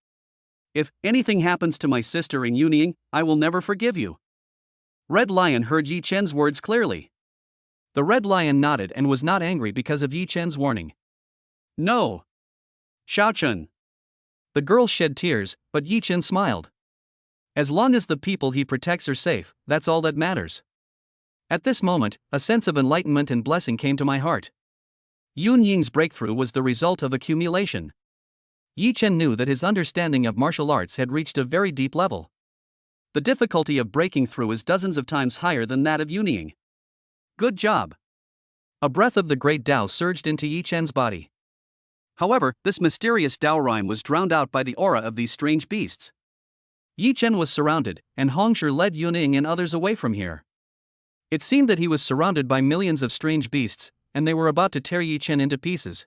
If anything happens to my sister and Yuning, I will never forgive you. Red Lion heard Yi Chen's words clearly. The Red Lion nodded and was not angry because of Yi Chen's warning. No. Xiaochen. The girl shed tears, but Yi Chen smiled. As long as the people he protects are safe, that's all that matters. At this moment, a sense of enlightenment and blessing came to my heart. Yun Ying's breakthrough was the result of accumulation. Yi Chen knew that his understanding of martial arts had reached a very deep level. The difficulty of breaking through is dozens of times higher than that of Yunying. Good job. A breath of the great Tao surged into Yi Chen's body. However, this mysterious Tao rhyme was drowned out by the aura of these strange beasts. Yi Chen was surrounded, and Hongshi led Yuning and others away from here. It seemed that he was surrounded by millions of strange beasts, and they were about to tear Yi Chen into pieces.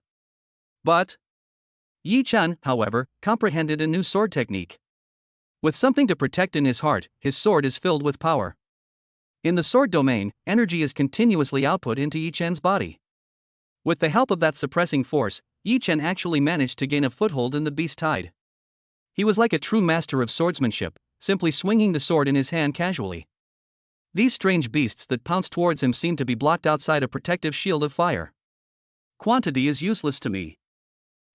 But Yi Chen, however, comprehended a new sword technique. With something to protect in his heart, his sword is filled with power. In the sword domain, energy is continuously output into Yi Chen's body. With the help of that suppressing force, Yi Chen actually managed to gain a foothold in the beast tide. He was like a true master of swordsmanship, simply swinging the sword in his hand casually. These strange beasts that pounced towards him seemed to be blocked outside a protective shield of fire. Quantity is useless to me.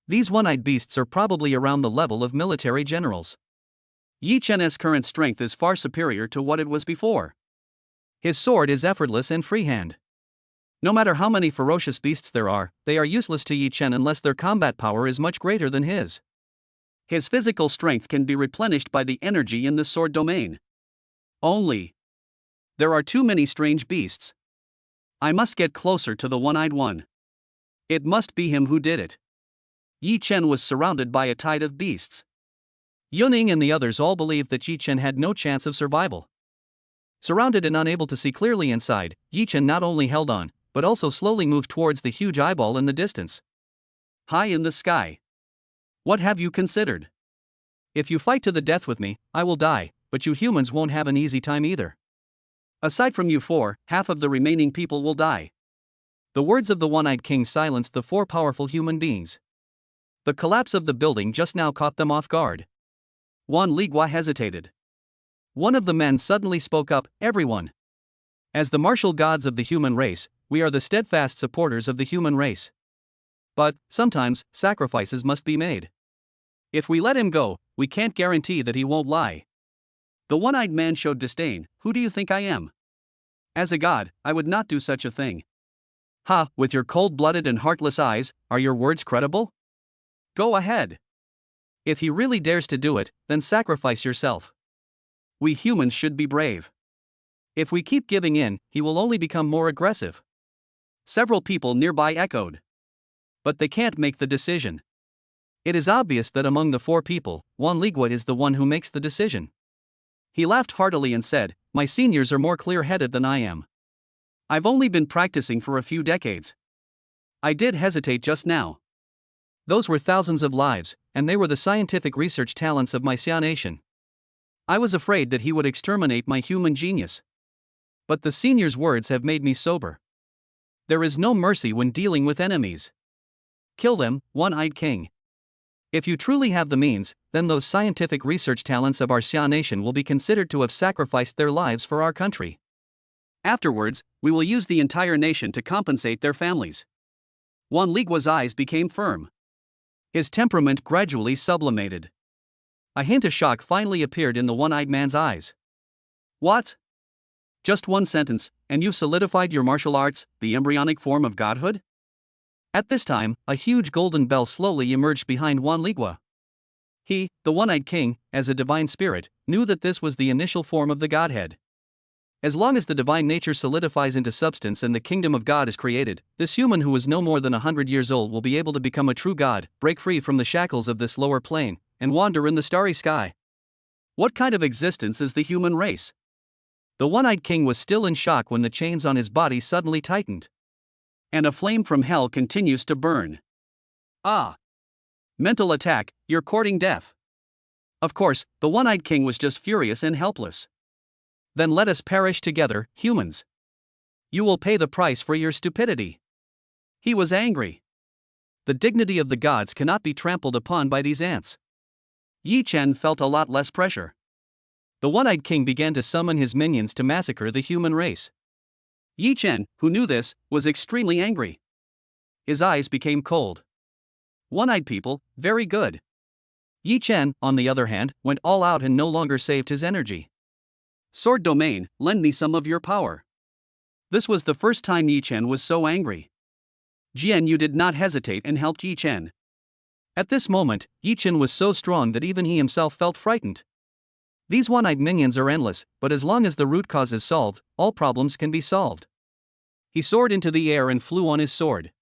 These one-eyed beasts are probably around the level of military generals. Yi Chen's current strength is far superior to what it was before. His sword is effortless and freehand. No matter how many ferocious beasts there are, they are useless to Yi Chen unless their combat power is much greater than his. His physical strength can be replenished by the energy in the sword domain. Only. There are too many strange beasts. I must get closer to the one-eyed one. It must be him who did it. Yi Chen was surrounded by a tide of beasts. Yuning and the others all believed that Yi Chen had no chance of survival. Surrounded and unable to see clearly inside, Yi Chen not only held on, but also slowly moved towards the huge eyeball in the distance. High in the sky. What have you considered? If you fight to the death with me, I will die, but you humans won't have an easy time either. Aside from you four, half of the remaining people will die. The words of the one-eyed king silenced the four powerful human beings. The collapse of the building just now caught them off guard. Wan Ligua hesitated. One of the men suddenly spoke up, "Everyone. As the martial gods of the human race, we are the steadfast supporters of the human race. But, sometimes, sacrifices must be made. If we let him go, we can't guarantee that he won't lie." The one-eyed man showed disdain. "Who do you think I am? As a god, I would not do such a thing." "Ha, with your cold-blooded and heartless eyes, are your words credible? Go ahead. If he really dares to do it, then sacrifice yourself. We humans should be brave. If we keep giving in, he will only become more aggressive." Several people nearby echoed. But they can't make the decision. It is obvious that among the four people, Wan Ligua is the one who makes the decision. He laughed heartily and said, "My seniors are more clear-headed than I am. I've only been practicing for a few decades. I did hesitate just now. Those were thousands of lives, and they were the scientific research talents of my Xia nation. I was afraid that he would exterminate my human genius. But the senior's words have made me sober. There is no mercy when dealing with enemies. Kill them, one-eyed king. If you truly have the means, then those scientific research talents of our Xia nation will be considered to have sacrificed their lives for our country. Afterwards, we will use the entire nation to compensate their families." Wan Ligua's eyes became firm. His temperament gradually sublimated. A hint of shock finally appeared in the one-eyed man's eyes. "What? Just one sentence, and you've solidified your martial arts, the embryonic form of godhood?" At this time, a huge golden bell slowly emerged behind Wan Ligua. He, the one-eyed king, as a divine spirit, knew that this was the initial form of the godhead. As long as the divine nature solidifies into substance and the kingdom of God is created, this human who is no more than 100 years old will be able to become a true god, break free from the shackles of this lower plane, and wander in the starry sky. What kind of existence is the human race? The one-eyed king was still in shock when the chains on his body suddenly tightened. And a flame from hell continues to burn. Ah! Mental attack, you're courting death. Of course, the one-eyed king was just furious and helpless. Then let us perish together, humans. You will pay the price for your stupidity. He was angry. The dignity of the gods cannot be trampled upon by these ants. Yi Chen felt a lot less pressure. The one-eyed king began to summon his minions to massacre the human race. Yi Chen, who knew this, was extremely angry. His eyes became cold. One-eyed people, very good. Yi Chen, on the other hand, went all out and no longer saved his energy. Sword domain, lend me some of your power. This was the first time Yi Chen was so angry. Jian Yu did not hesitate and helped Yi Chen. At this moment, Yi Chen was so strong that even he himself felt frightened. These one-eyed minions are endless, but as long as the root cause is solved, all problems can be solved. He soared into the air and flew on his sword.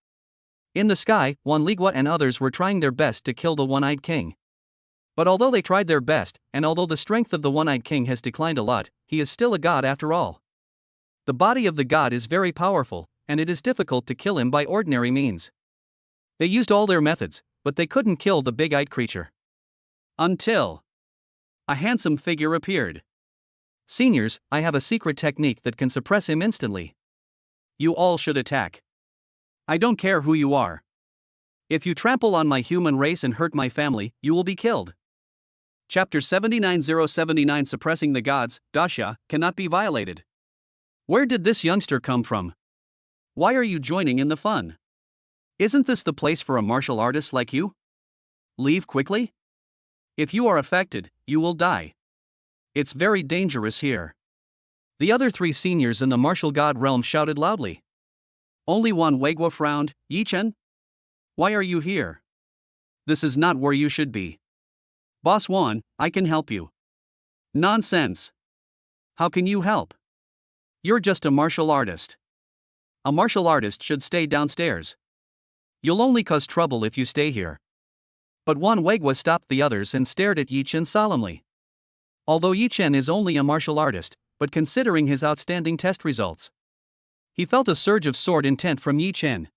In the sky, Wan Ligua and others were trying their best to kill the one-eyed king. But although they tried their best, and although the strength of the one-eyed king has declined a lot, he is still a god after all. The body of the god is very powerful, and it is difficult to kill him by ordinary means. They used all their methods, but they couldn't kill the big-eyed creature. Until a handsome figure appeared. Seniors, I have a secret technique that can suppress him instantly. You all should attack. I don't care who you are. If you trample on my human race and hurt my family, you will be killed. Chapter 79079 Suppressing the Gods, Dasha, cannot be violated. Where did this youngster come from? Why are you joining in the fun? Isn't this the place for a martial artist like you? Leave quickly? If you are affected, you will die. It's very dangerous here. The other three seniors in the martial god realm shouted loudly. Only Wan Weigua frowned. Yi Chen? Why are you here? This is not where you should be. Boss Wan, I can help you. Nonsense. How can you help? You're just a martial artist. A martial artist should stay downstairs. You'll only cause trouble if you stay here. But Wan Weigua stopped the others and stared at Yi Chen solemnly. Although Yi Chen is only a martial artist, but considering his outstanding test results, he felt a surge of sword intent from Yi Chen.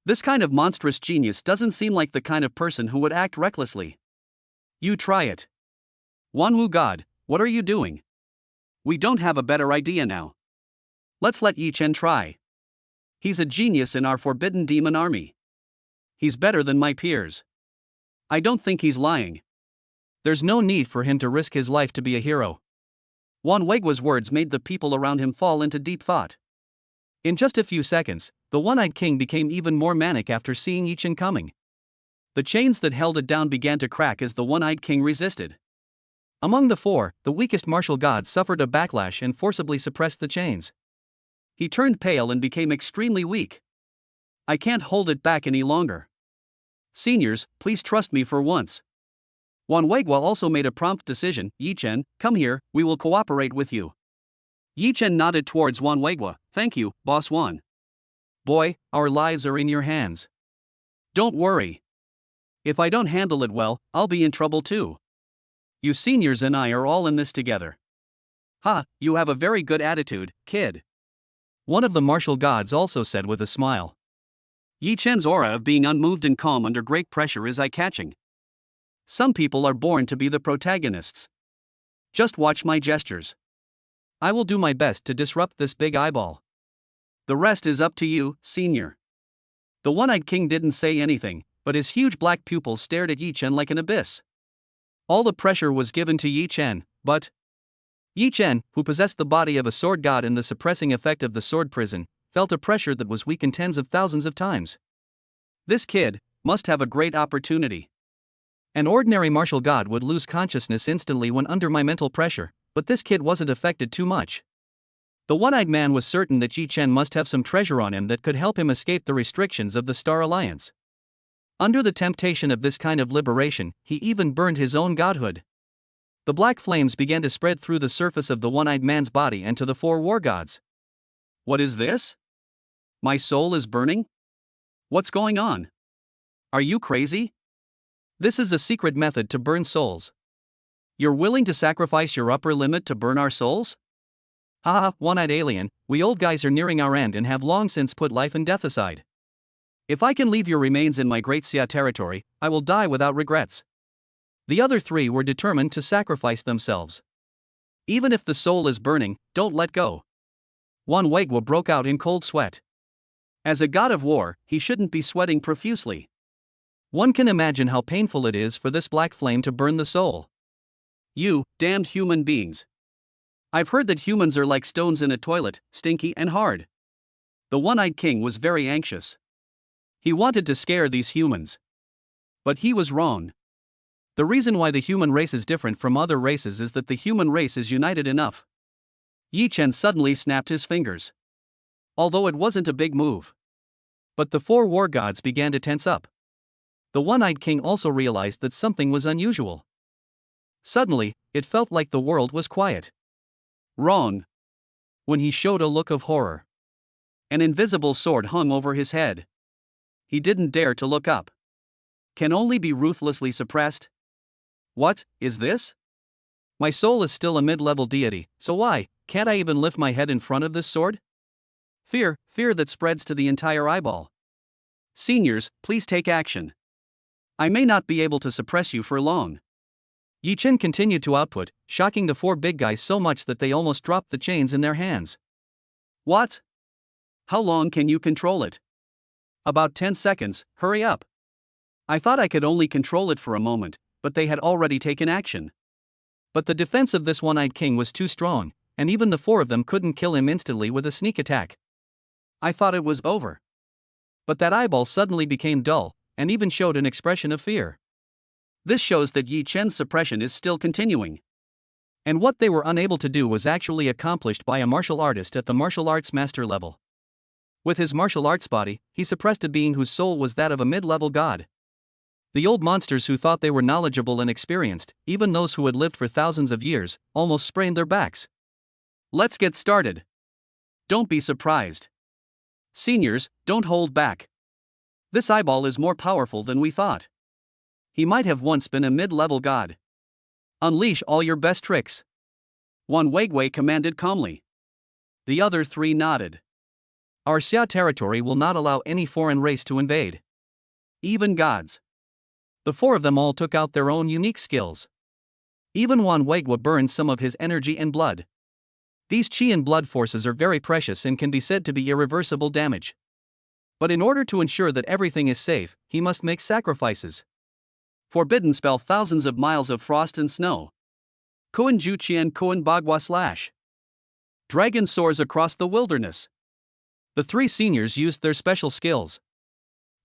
This kind of monstrous genius doesn't seem like the kind of person who would act recklessly. You try it. Wanwu God, what are you doing? We don't have a better idea now. Let's let Yi Chen try. He's a genius in our forbidden demon army. He's better than my peers. I don't think he's lying. There's no need for him to risk his life to be a hero. Wan Weigua's words made the people around him fall into deep thought. In just a few seconds, the one-eyed king became even more manic after seeing Yi Chen coming. The chains that held it down began to crack as the one-eyed king resisted. Among the four, the weakest martial god suffered a backlash and forcibly suppressed the chains. He turned pale and became extremely weak. I can't hold it back any longer. Seniors, please trust me for once. Wan Weigua also made a prompt decision. Yi Chen, come here, we will cooperate with you. Yi Chen nodded towards Wan Weigua. Thank you, Boss Wan. Boy, our lives are in your hands. Don't worry. If I don't handle it well, I'll be in trouble too. You seniors and I are all in this together. Ha, you have a very good attitude, kid. One of the martial gods also said with a smile. Yi Chen's aura of being unmoved and calm under great pressure is eye-catching. Some people are born to be the protagonists. Just watch my gestures. I will do my best to disrupt this big eyeball. The rest is up to you, senior. The one-eyed king didn't say anything, but his huge black pupils stared at Yi Chen like an abyss. All the pressure was given to Yi Chen, but Yi Chen, who possessed the body of a sword god and the suppressing effect of the sword prison, felt a pressure that was weakened tens of thousands of times. This kid must have a great opportunity. An ordinary martial god would lose consciousness instantly when under my mental pressure, but this kid wasn't affected too much. The one-eyed man was certain that Yi Chen must have some treasure on him that could help him escape the restrictions of the Star Alliance. Under the temptation of this kind of liberation, he even burned his own godhood. The black flames began to spread through the surface of the one-eyed man's body and to the four war gods. What is this? My soul is burning? What's going on? Are you crazy? This is a secret method to burn souls. You're willing to sacrifice your upper limit to burn our souls? Haha, one-eyed alien, we old guys are nearing our end and have long since put life and death aside. If I can leave your remains in my Great Xia territory, I will die without regrets. The other three were determined to sacrifice themselves. Even if the soul is burning, don't let go. Wan Weiguo broke out in cold sweat. As a god of war, he shouldn't be sweating profusely. One can imagine how painful it is for this black flame to burn the soul. You, damned human beings. I've heard that humans are like stones in a toilet, stinky and hard. The one-eyed king was very anxious. He wanted to scare these humans. But he was wrong. The reason why the human race is different from other races is that the human race is united enough. Yi Chen suddenly snapped his fingers. Although it wasn't a big move. But the four war gods began to tense up. The one-eyed king also realized that something was unusual. Suddenly, it felt like the world was quiet. Wrong. When he showed a look of horror. An invisible sword hung over his head. He didn't dare to look up. Can only be ruthlessly suppressed. What is this? My soul is still a mid-level deity, so why can't I even lift my head in front of this sword? Fear that spreads to the entire eyeball. Seniors, please take action. I may not be able to suppress you for long. Yi Chen continued to output, shocking the four big guys so much that they almost dropped the chains in their hands. What? How long can you control it? About 10 seconds, hurry up. I thought I could only control it for a moment, but they had already taken action. But the defense of this one-eyed king was too strong, and even the four of them couldn't kill him instantly with a sneak attack. I thought it was over. But that eyeball suddenly became dull, and even showed an expression of fear. This shows that Yi Chen's suppression is still continuing. And what they were unable to do was actually accomplished by a martial artist at the martial arts master level. With his martial arts body, he suppressed a being whose soul was that of a mid-level god. The old monsters who thought they were knowledgeable and experienced, even those who had lived for thousands of years, almost sprained their backs. Let's get started. Don't be surprised. Seniors, don't hold back. This eyeball is more powerful than we thought. He might have once been a mid-level god. Unleash all your best tricks. Wan Weiguo commanded calmly. The other three nodded. Our Xia territory will not allow any foreign race to invade. Even gods. The four of them all took out their own unique skills. Even Wan Weiguo burned some of his energy and blood. These qi and blood forces are very precious and can be said to be irreversible damage. But in order to ensure that everything is safe, he must make sacrifices. Forbidden spell thousands of miles of frost and snow. Koan Ju Qian Koan Bagua Slash. Dragon soars across the wilderness. The three seniors used their special skills.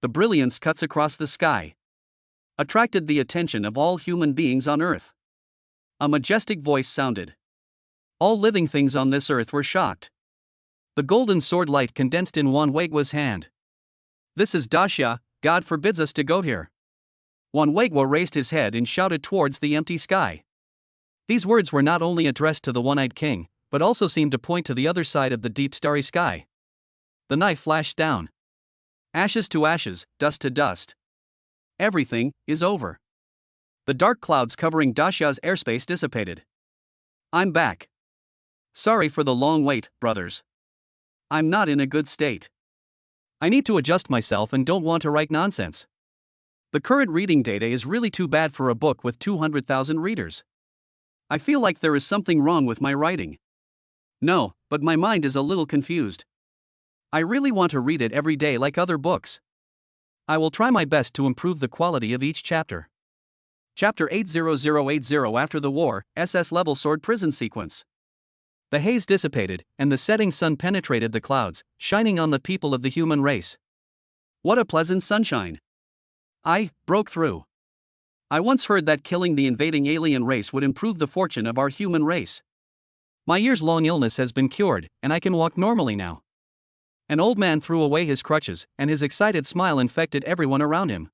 The brilliance cuts across the sky. Attracted the attention of all human beings on Earth. A majestic voice sounded. All living things on this earth were shocked. The golden sword light condensed in Wan Weiguo's hand. This is Daxia, God forbids us to go here. Wan Weiguo raised his head and shouted towards the empty sky. These words were not only addressed to the one-eyed king, but also seemed to point to the other side of the deep starry sky. The knife flashed down. Ashes to ashes, dust to dust. Everything is over. The dark clouds covering Daxia's airspace dissipated. I'm back. Sorry for the long wait, brothers. I'm not in a good state. I need to adjust myself and don't want to write nonsense. The current reading data is really too bad for a book with 200,000 readers. I feel like there is something wrong with my writing. No, but my mind is a little confused. I really want to read it every day like other books. I will try my best to improve the quality of each chapter. Chapter 80080 After the War, SS-level Sword Prison Sequence. The haze dissipated, and the setting sun penetrated the clouds, shining on the people of the human race. What a pleasant sunshine! I broke through. I once heard that killing the invading alien race would improve the fortune of our human race. My years-long illness has been cured, and I can walk normally now. An old man threw away his crutches, and his excited smile infected everyone around him.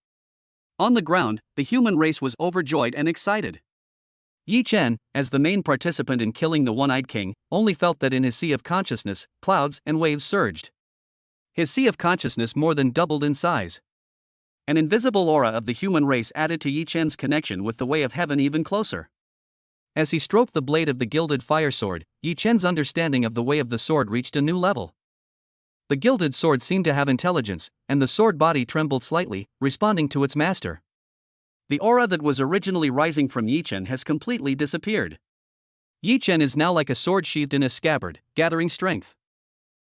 On the ground, the human race was overjoyed and excited. Yi Chen, as the main participant in killing the one-eyed king, only felt that in his sea of consciousness, clouds and waves surged. His sea of consciousness more than doubled in size. An invisible aura of the human race added to Yi Chen's connection with the way of heaven even closer. As he stroked the blade of the gilded fire sword, Yi Chen's understanding of the way of the sword reached a new level. The gilded sword seemed to have intelligence, and the sword body trembled slightly, responding to its master. The aura that was originally rising from Yi Chen has completely disappeared. Yi Chen is now like a sword sheathed in a scabbard, gathering strength.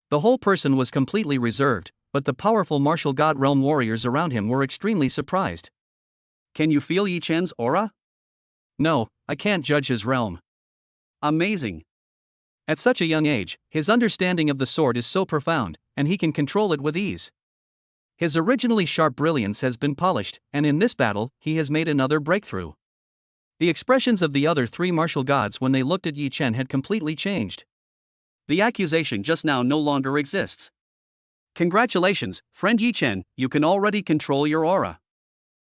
The whole person was completely reserved, but the powerful martial god realm warriors around him were extremely surprised. Can you feel Yi Chen's aura? No, I can't judge his realm. Amazing. At such a young age, his understanding of the sword is so profound, and he can control it with ease. His originally sharp brilliance has been polished, and in this battle, he has made another breakthrough. The expressions of the other three martial gods when they looked at Yi Chen had completely changed. The accusation just now no longer exists. Congratulations, friend Yi Chen, you can already control your aura.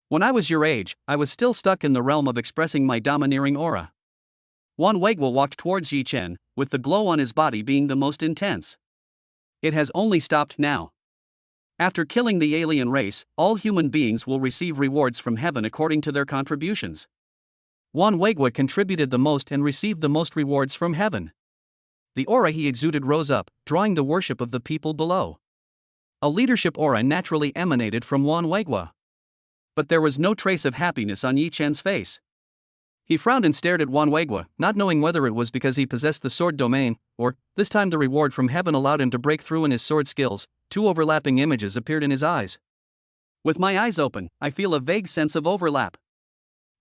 When I was your age, I was still stuck in the realm of expressing my domineering aura. Wan Weiguo walked towards Yi Chen, with the glow on his body being the most intense. It has only stopped now. After killing the alien race, all human beings will receive rewards from heaven according to their contributions. Wan Weiguo contributed the most and received the most rewards from heaven. The aura he exuded rose up, drawing the worship of the people below. A leadership aura naturally emanated from Wan Weiguo. But there was no trace of happiness on Yi Chen's face. He frowned and stared at Wan Weiguo, not knowing whether it was because he possessed the sword domain, or, this time the reward from heaven allowed him to break through in his sword skills. Two overlapping images appeared in his eyes. With my eyes open, I feel a vague sense of overlap.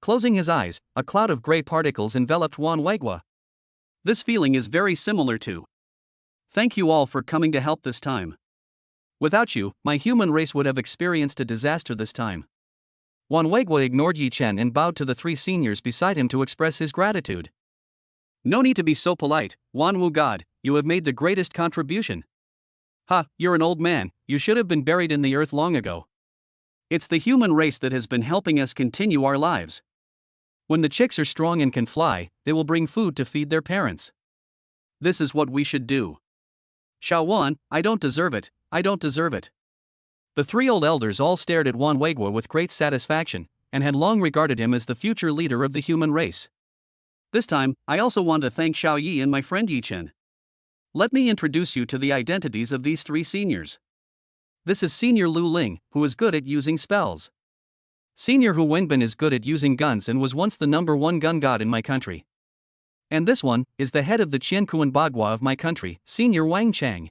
Closing his eyes, a cloud of gray particles enveloped Wan Weiguo. This feeling is very similar to. Thank you all for coming to help this time. Without you, my human race would have experienced a disaster this time. Wan Weiguo ignored Yi Chen and bowed to the three seniors beside him to express his gratitude. No need to be so polite, Wan Wu God, you have made the greatest contribution. Ha, you're an old man, you should have been buried in the earth long ago. It's the human race that has been helping us continue our lives. When the chicks are strong and can fly, they will bring food to feed their parents. This is what we should do. Xiao Wan, I don't deserve it, I don't deserve it. The three old elders all stared at Wan Weiguo with great satisfaction, and had long regarded him as the future leader of the human race. This time, I also want to thank Xiao Yi and my friend Yi Chen. Let me introduce you to the identities of these three seniors. This is Senior Lu Ling, who is good at using spells. Senior Hu Wenbin is good at using guns and was once the #1 gun god in my country. And this one is the head of the Qiankuan Bagua of my country, Senior Wang Chang.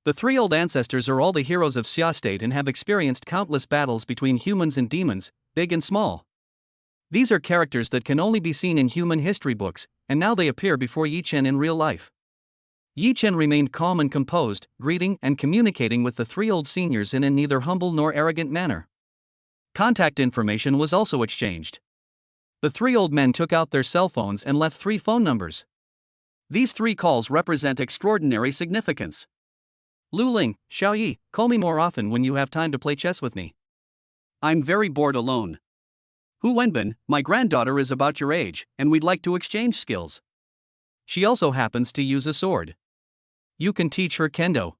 The three old ancestors are all the heroes of Xia State and have experienced countless battles between humans and demons, big and small. These are characters that can only be seen in human history books, and now they appear before Yi Chen in real life. Yi Chen remained calm and composed, greeting and communicating with the three old seniors in a neither humble nor arrogant manner. Contact information was also exchanged. The three old men took out their cell phones and left 3 phone numbers. These 3 calls represent extraordinary significance. Lu Ling, Xiao Yi, call me more often when you have time to play chess with me. I'm very bored alone. Hu Wenbin, my granddaughter is about your age, and we'd like to exchange skills. She also happens to use a sword. You can teach her kendo.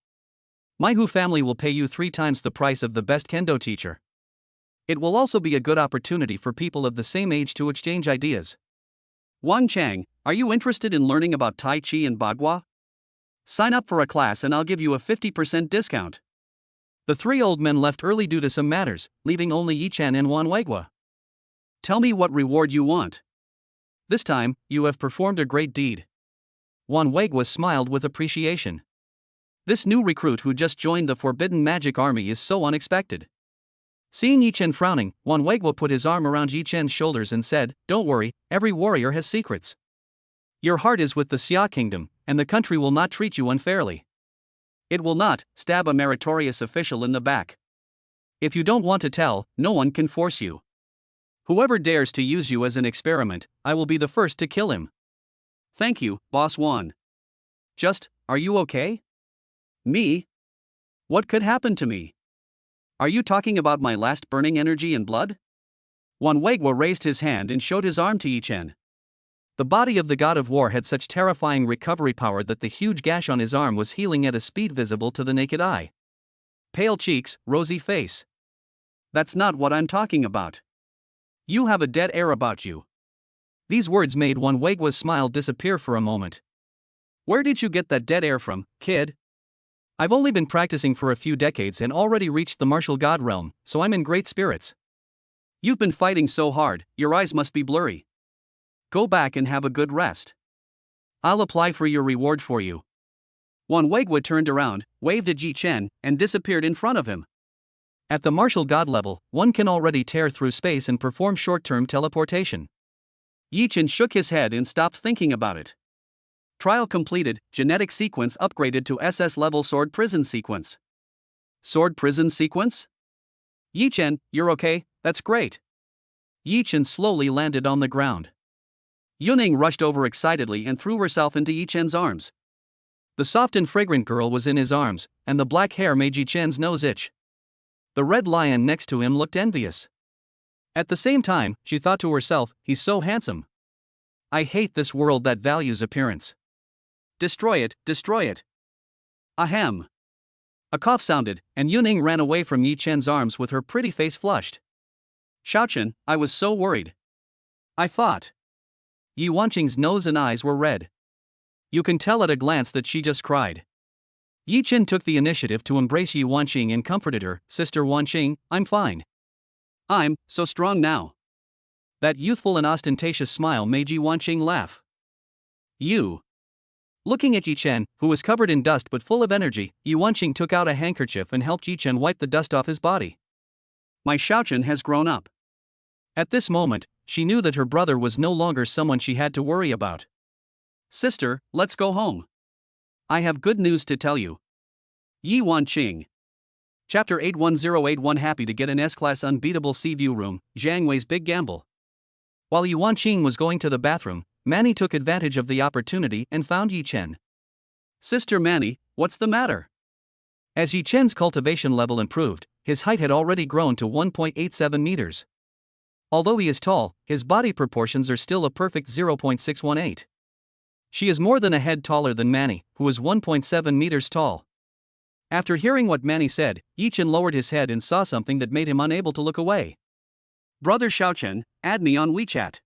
My Hu family will pay you 3 times the price of the best kendo teacher. It will also be a good opportunity for people of the same age to exchange ideas. Wang Chang, are you interested in learning about Tai Chi and Bagua? Sign up for a class and I'll give you a 50% discount. The 3 old men left early due to some matters, leaving only Yi Chen and Wan Weiguo. Tell me what reward you want. This time, you have performed a great deed. Wan Weiguo smiled with appreciation. This new recruit who just joined the Forbidden Magic Army is so unexpected. Seeing Yi Chen frowning, Wan Weiguo put his arm around Yi Chen's shoulders and said, "Don't worry, every warrior has secrets. Your heart is with the Xia Kingdom, and the country will not treat you unfairly. It will not stab a meritorious official in the back. If you don't want to tell, no one can force you. Whoever dares to use you as an experiment, I will be the first to kill him." Thank you, Boss Wan. Are you okay? Me? What could happen to me? Are you talking about my last burning energy and blood? Wan Weiguo raised his hand and showed his arm to Yi Chen. The body of the god of war had such terrifying recovery power that the huge gash on his arm was healing at a speed visible to the naked eye. Pale cheeks, rosy face. That's not what I'm talking about. You have a dead air about you. These words made Wan Weiguo's smile disappear for a moment. Where did you get that dead air from, kid? I've only been practicing for a few decades and already reached the martial god realm, so I'm in great spirits. You've been fighting so hard, your eyes must be blurry. Go back and have a good rest. I'll apply for your reward for you. Wan Weigua turned around, waved at Yi Chen, and disappeared in front of him. At the martial god level, one can already tear through space and perform short-term teleportation. Yi Chen shook his head and stopped thinking about it. Trial completed, genetic sequence upgraded to SS-level Sword Prison Sequence. Sword Prison Sequence? Yi Chen, you're okay, that's great. Yi Chen slowly landed on the ground. Yuning rushed over excitedly and threw herself into Yi Chen's arms. The soft and fragrant girl was in his arms, and the black hair made Yi Chen's nose itch. The red lion next to him looked envious. At the same time, she thought to herself, he's so handsome. I hate this world that values appearance. Destroy it, destroy it. Ahem. A cough sounded, and Yuning ran away from Yi Chen's arms with her pretty face flushed. Xiaochen, I was so worried. I thought. Yi Wanqing's nose and eyes were red. You can tell at a glance that she just cried. Yi Chen took the initiative to embrace Yi Wanqing and comforted her, Sister Wanqing, I'm fine. I'm so strong now. That youthful and ostentatious smile made Yi Wanqing laugh. You. Looking at Yi Chen, who was covered in dust but full of energy, Yi Wanqing took out a handkerchief and helped Yi Chen wipe the dust off his body. My Xiaochen has grown up. At this moment, she knew that her brother was no longer someone she had to worry about. Sister, let's go home. I have good news to tell you. Yi Wanqing. Chapter 81081. Happy to get an S-Class unbeatable sea view room, Zhang Wei's big gamble. While Yi Wanqing was going to the bathroom, Manny took advantage of the opportunity and found Yi Chen. Sister Manny, what's the matter? As Yi Chen's cultivation level improved, his height had already grown to 1.87 meters. Although he is tall, his body proportions are still a perfect 0.618. She is more than a head taller than Manny, who is 1.7 meters tall. After hearing what Manny said, Yi Chen lowered his head and saw something that made him unable to look away. Brother Xiaochen, add me on WeChat.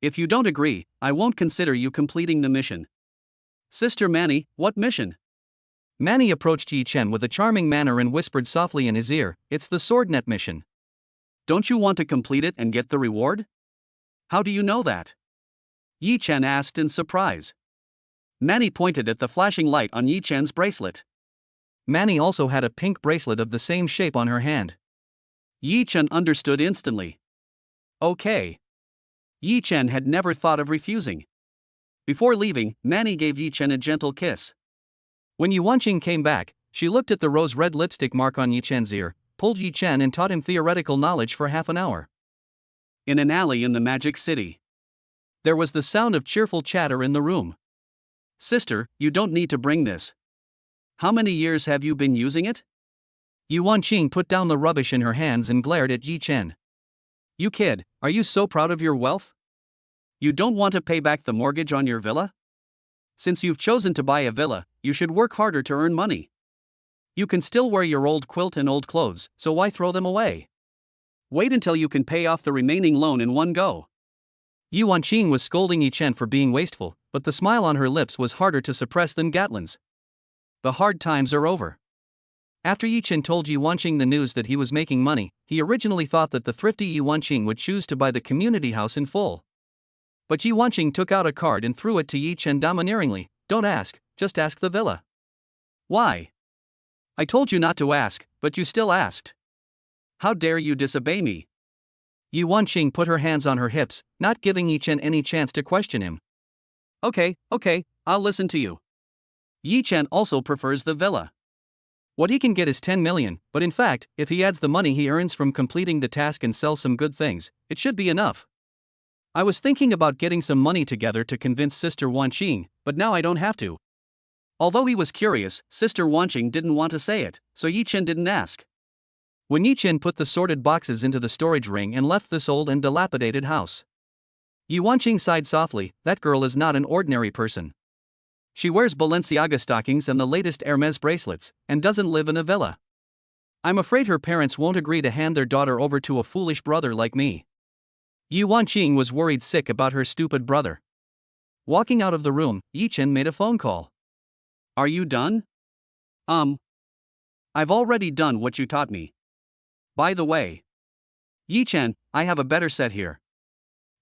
If you don't agree, I won't consider you completing the mission. Sister Manny, what mission? Manny approached Yi Chen with a charming manner and whispered softly in his ear, it's the Swordnet mission. Don't you want to complete it and get the reward? How do you know that? Yi Chen asked in surprise. Manny pointed at the flashing light on Yi Chen's bracelet. Manny also had a pink bracelet of the same shape on her hand. Yi Chen understood instantly. Okay. Yi Chen had never thought of refusing. Before leaving, Manny gave Yi Chen a gentle kiss. When Yi Wanqing came back, she looked at the rose-red lipstick mark on Yi Chen's ear, pulled Yi Chen and taught him theoretical knowledge for half an hour. In an alley in the Magic City. There was the sound of cheerful chatter in the room. Sister, you don't need to bring this. How many years have you been using it? Yi Wanqing put down the rubbish in her hands and glared at Yi Chen. You kid, are you so proud of your wealth? You don't want to pay back the mortgage on your villa? Since you've chosen to buy a villa, you should work harder to earn money. You can still wear your old quilt and old clothes, so why throw them away? Wait until you can pay off the remaining loan in one go. Yi Wanqing was scolding Yi Chen for being wasteful, but the smile on her lips was harder to suppress than Gatlin's. The hard times are over. After Yi Chen told Yi Wanqing the news that he was making money, he originally thought that the thrifty Yi Wanqing would choose to buy the community house in full. But Yi Wanqing took out a card and threw it to Yi Chen domineeringly. Don't ask, just ask the villa. Why? I told you not to ask, but you still asked. How dare you disobey me? Yi Wanqing put her hands on her hips, not giving Yi Chen any chance to question him. Okay, I'll listen to you. Yi Chen also prefers the villa. What he can get is 10 million, but in fact, if he adds the money he earns from completing the task and sells some good things, it should be enough. I was thinking about getting some money together to convince Sister Wanqing, but now I don't have to. Although he was curious, Sister Wanqing didn't want to say it, so Yi Chen didn't ask. When Yi Chen put the sorted boxes into the storage ring and left this old and dilapidated house, Yi Wanqing sighed softly, that girl is not an ordinary person. She wears Balenciaga stockings and the latest Hermes bracelets, and doesn't live in a villa. I'm afraid her parents won't agree to hand their daughter over to a foolish brother like me. Yi Wanqing was worried sick about her stupid brother. Walking out of the room, Yi Chen made a phone call. Are you done? I've already done what you taught me. By the way, Yi Chen, I have a better set here.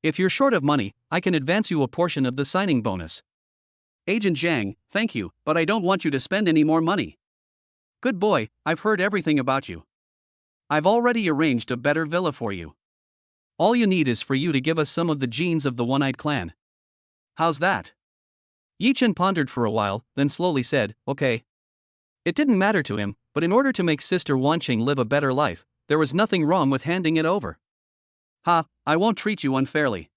If you're short of money, I can advance you a portion of the signing bonus. Agent Zhang, thank you, but I don't want you to spend any more money. Good boy, I've heard everything about you. I've already arranged a better villa for you. All you need is for you to give us some of the genes of the One-Eyed Clan. How's that? Yi Chen pondered for a while, then slowly said, okay. It didn't matter to him, but in order to make Sister Wanqing live a better life, there was nothing wrong with handing it over. Ha, I won't treat you unfairly.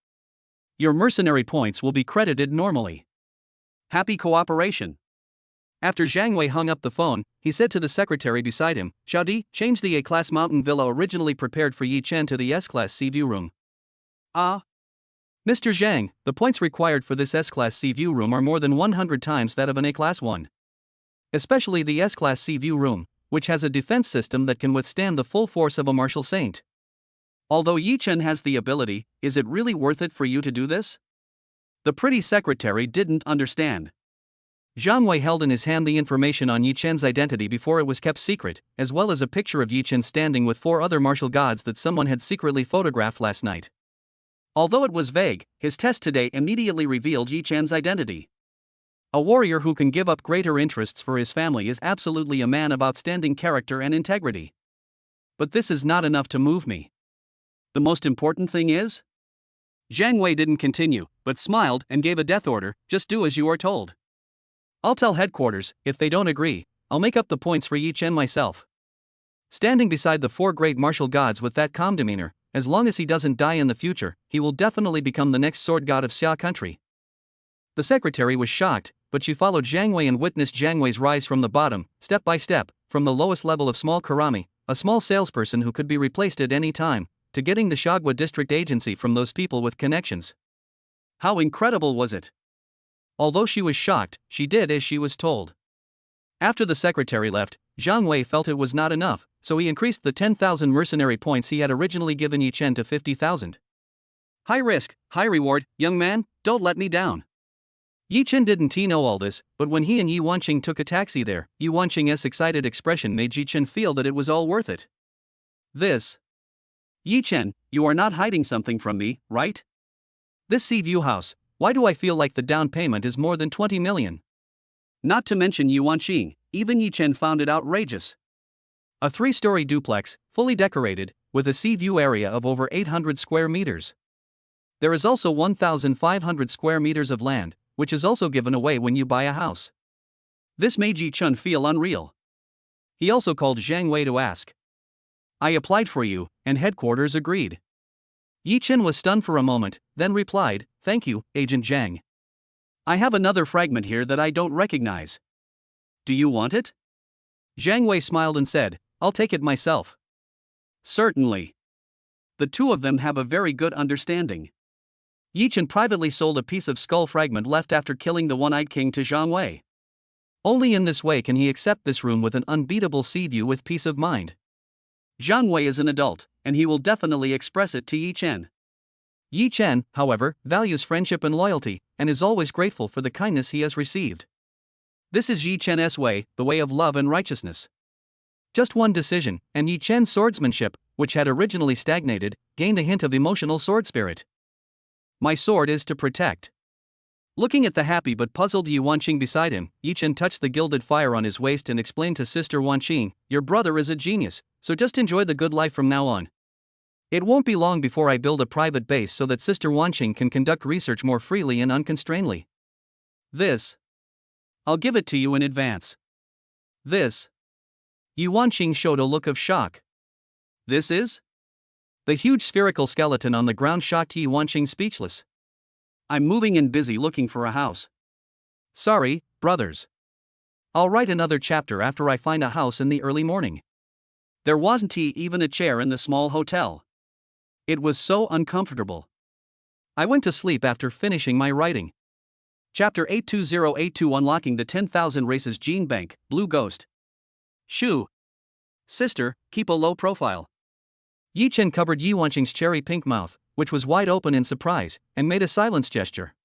Your mercenary points will be credited normally. Happy cooperation. After Zhang Wei hung up the phone, he said to the secretary beside him, Xiaodi, change the A-class mountain villa originally prepared for Yi Chen to the S-class sea view room. Ah. Mr. Zhang, the points required for this S-class sea view room are more than 100 times that of an A-class one. Especially the S-class sea view room, which has a defense system that can withstand the full force of a martial saint. Although Yi Chen has the ability, is it really worth it for you to do this? The pretty secretary didn't understand. Zhang Wei held in his hand the information on Yi Chen's identity before it was kept secret, as well as a picture of Yi Chen standing with 4 other martial gods that someone had secretly photographed last night. Although it was vague, his test today immediately revealed Yi Chen's identity. A warrior who can give up greater interests for his family is absolutely a man of outstanding character and integrity. But this is not enough to move me. The most important thing is? Zhang Wei didn't continue, but smiled and gave a death order, just do as you are told. I'll tell headquarters, if they don't agree, I'll make up the points for Yi Chen myself. Standing beside the 4 great martial gods with that calm demeanor, as long as he doesn't die in the future, he will definitely become the next sword god of Xia country. The secretary was shocked, but she followed Zhang Wei and witnessed Zhang Wei's rise from the bottom, step by step, from the lowest level of small karami, a small salesperson who could be replaced at any time, to getting the Shagwa district agency from those people with connections. How incredible was it? Although she was shocked, she did as she was told. After the secretary left, Zhang Wei felt it was not enough, so he increased the 10,000 mercenary points he had originally given Yi Chen to 50,000. High risk, high reward, young man, don't let me down. Yi Chen didn't know all this, but when he and Yi Wanqing took a taxi there, Yi Wanqing's excited expression made Yi Chen feel that it was all worth it. This. Yi Chen, you are not hiding something from me, right? This sea view house, why do I feel like the down payment is more than 20 million? Not to mention Yi Wanqing, even Yi Chen found it outrageous. A 3-story duplex, fully decorated, with a sea view area of over 800 square meters. There is also 1,500 square meters of land, which is also given away when you buy a house. This made Yi Chen feel unreal. He also called Zhang Wei to ask. I applied for you, and headquarters agreed. Yi Chen was stunned for a moment, then replied, thank you, Agent Zhang. I have another fragment here that I don't recognize. Do you want it? Zhang Wei smiled and said, I'll take it myself. Certainly. The two of them have a very good understanding. Yi Chen privately sold a piece of skull fragment left after killing the One-Eyed King to Zhang Wei. Only in this way can he accept this room with an unbeatable sea view with peace of mind. Zhang Wei is an adult, and he will definitely express it to Yi Chen. Yi Chen, however, values friendship and loyalty, and is always grateful for the kindness he has received. This is Yi Chen's way, the way of love and righteousness. Just one decision, and Yi Chen's swordsmanship, which had originally stagnated, gained a hint of emotional sword spirit. My sword is to protect. Looking at the happy but puzzled Yi Wanqing beside him, Yi Chen touched the gilded fire on his waist and explained to Sister Wanqing, your brother is a genius, so just enjoy the good life from now on. It won't be long before I build a private base so that Sister Wanqing can conduct research more freely and unconstrainedly. This. I'll give it to you in advance. This. Yi Wanqing showed a look of shock. This is? The huge spherical skeleton on the ground shocked Yi Wanqing speechless. I'm moving and busy looking for a house. Sorry, brothers. I'll write another chapter after I find a house in the early morning. There wasn't even a chair in the small hotel. It was so uncomfortable. I went to sleep after finishing my writing. Chapter 82082 Unlocking the 10,000 Races Gene Bank, Blue Ghost. Shoo. Sister, keep a low profile. Yi Chen covered Yi Wanqing's cherry pink mouth, which was wide open in surprise, and made a silence gesture.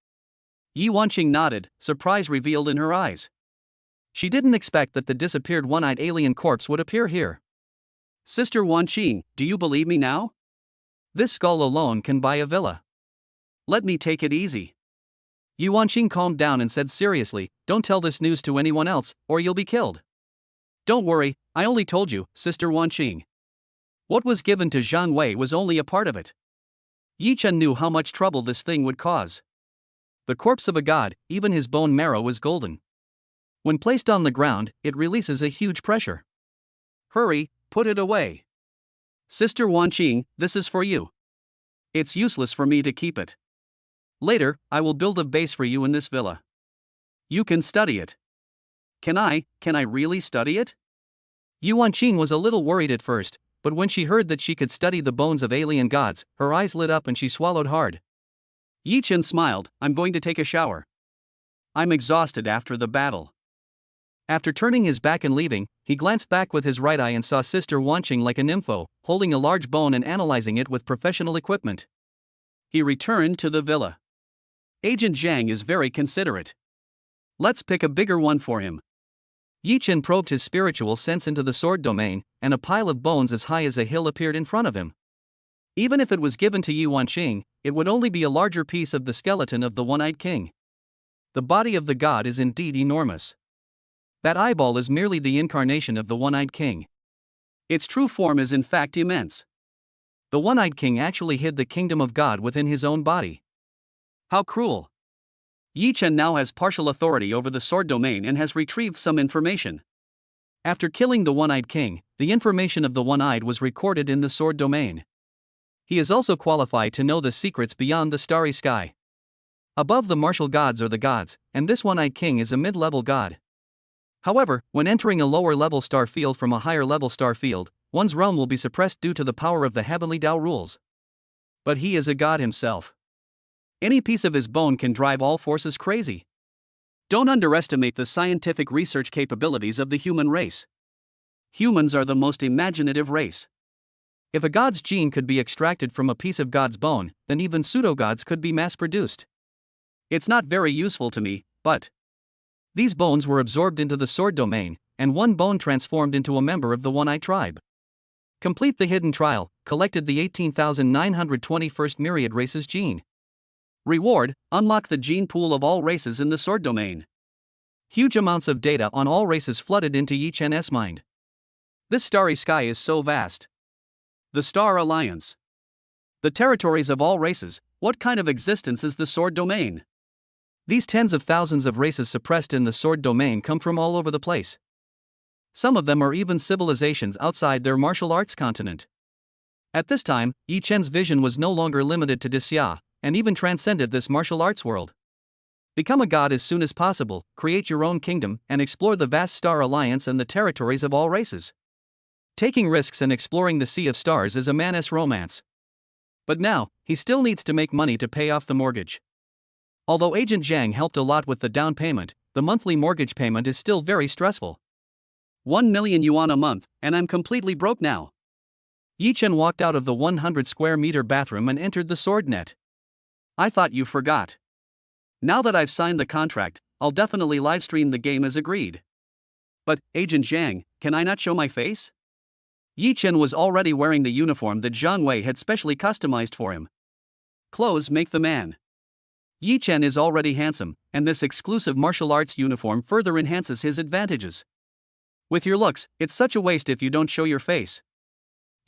Yi Wanqing nodded, surprise revealed in her eyes. She didn't expect that the disappeared one-eyed alien corpse would appear here. Sister Wanqing, do you believe me now? This skull alone can buy a villa. Let me take it easy. Yuanqing calmed down and said seriously, don't tell this news to anyone else, or you'll be killed. Don't worry, I only told you, Sister Yuanqing. What was given to Zhang Wei was only a part of it. Yi Chen knew how much trouble this thing would cause. The corpse of a god, even his bone marrow is golden. When placed on the ground, it releases a huge pressure. Hurry, put it away. Sister Yuanqing, this is for you. It's useless for me to keep it. Later, I will build a base for you in this villa. You can study it. Can I really study it? Yuanqing was a little worried at first, but when she heard that she could study the bones of alien gods, her eyes lit up and she swallowed hard. Yi Chen smiled, I'm going to take a shower. I'm exhausted after the battle. After turning his back and leaving, he glanced back with his right eye and saw Sister Yuanqing like a nympho, holding a large bone and analyzing it with professional equipment. He returned to the villa. Agent Zhang is very considerate. Let's pick a bigger one for him. Yi Chen probed his spiritual sense into the sword domain, and a pile of bones as high as a hill appeared in front of him. Even if it was given to Yuanqing, it would only be a larger piece of the skeleton of the one-eyed king. The body of the god is indeed enormous. That eyeball is merely the incarnation of the one-eyed king. Its true form is in fact immense. The one-eyed king actually hid the kingdom of God within his own body. How cruel! Yi Chen now has partial authority over the sword domain and has retrieved some information. After killing the one-eyed king, the information of the one-eyed was recorded in the sword domain. He is also qualified to know the secrets beyond the starry sky. Above the martial gods are the gods, and this one-eyed king is a mid-level god. However, when entering a lower-level star field from a higher-level star field, one's realm will be suppressed due to the power of the heavenly Tao rules. But he is a god himself. Any piece of his bone can drive all forces crazy. Don't underestimate the scientific research capabilities of the human race. Humans are the most imaginative race. If a god's gene could be extracted from a piece of God's bone, then even pseudo-gods could be mass-produced. It's not very useful to me, but these bones were absorbed into the sword domain, and one bone transformed into a member of the One-Eye tribe. Complete the hidden trial, collected the 18,921st myriad races gene. Reward, unlock the gene pool of all races in the sword domain. Huge amounts of data on all races flooded into Yi Chen's mind. This starry sky is so vast. The Star Alliance. The territories of all races, what kind of existence is the sword domain? These tens of thousands of races suppressed in the sword domain come from all over the place. Some of them are even civilizations outside their martial arts continent. At this time, Yi Chen's vision was no longer limited to Disya, and even transcended this martial arts world. Become a god as soon as possible, create your own kingdom, and explore the vast Star Alliance and the territories of all races. Taking risks and exploring the Sea of Stars is a man's romance. But now, he still needs to make money to pay off the mortgage. Although Agent Zhang helped a lot with the down payment, the monthly mortgage payment is still very stressful. 1 million yuan a month, and I'm completely broke now. Yi Chen walked out of the 100 square meter bathroom and entered the sword net. I thought you forgot. Now that I've signed the contract, I'll definitely livestream the game as agreed. But, Agent Zhang, can I not show my face? Yi Chen was already wearing the uniform that Zhang Wei had specially customized for him. Clothes make the man. Yi Chen is already handsome, and this exclusive martial arts uniform further enhances his advantages. With your looks, it's such a waste if you don't show your face.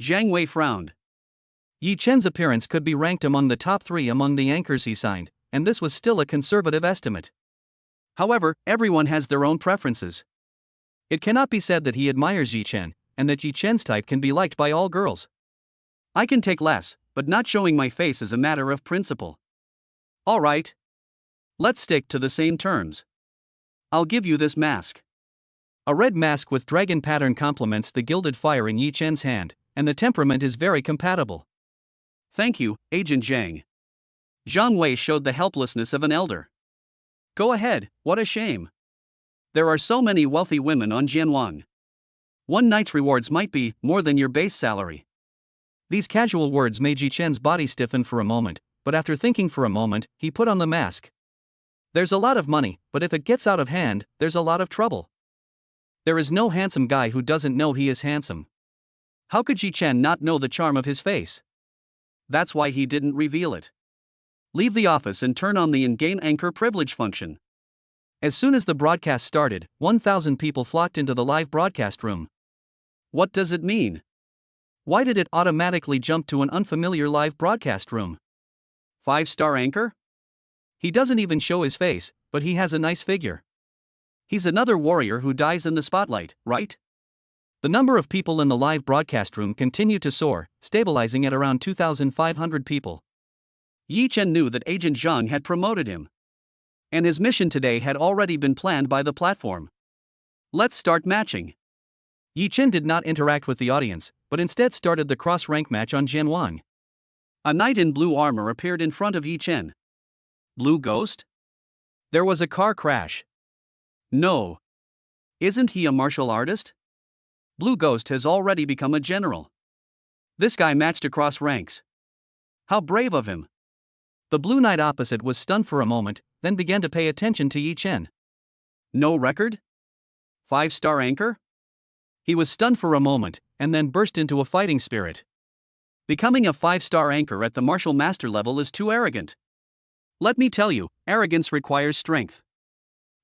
Zhang Wei frowned. Yi Chen's appearance could be ranked among the top 3 among the anchors he signed, and this was still a conservative estimate. However, everyone has their own preferences. It cannot be said that he admires Yi Chen, and that Yi Chen's type can be liked by all girls. I can take less, but not showing my face is a matter of principle. Alright. Let's stick to the same terms. I'll give you this mask. A red mask with dragon pattern complements the gilded fire in Yi Chen's hand, and the temperament is very compatible. Thank you, Agent Zhang. Zhang Wei showed the helplessness of an elder. Go ahead, what a shame. There are so many wealthy women on Jianwang. One night's rewards might be more than your base salary. These casual words made Yi Chen's body stiffen for a moment, but after thinking for a moment, he put on the mask. There's a lot of money, but if it gets out of hand, there's a lot of trouble. There is no handsome guy who doesn't know he is handsome. How could Yi Chen not know the charm of his face? That's why he didn't reveal it. Leave the office and turn on the in-game anchor privilege function. As soon as the broadcast started, 1,000 people flocked into the live broadcast room. What does it mean? Why did it automatically jump to an unfamiliar live broadcast room? 5-star anchor? He doesn't even show his face, but he has a nice figure. He's another warrior who dies in the spotlight, right? The number of people in the live broadcast room continued to soar, stabilizing at around 2,500 people. Yi Chen knew that Agent Zhang had promoted him. And his mission today had already been planned by the platform. Let's start matching. Yi Chen did not interact with the audience, but instead started the cross-rank match on Jian Wang. A knight in blue armor appeared in front of Yi Chen. Blue Ghost? There was a car crash. No. Isn't he a martial artist? Blue Ghost has already become a general. This guy matched across ranks. How brave of him. The blue knight opposite was stunned for a moment, then began to pay attention to Yi Chen. No record? 5-star anchor? He was stunned for a moment, and then burst into a fighting spirit. Becoming a 5-star anchor at the martial master level is too arrogant. Let me tell you, arrogance requires strength.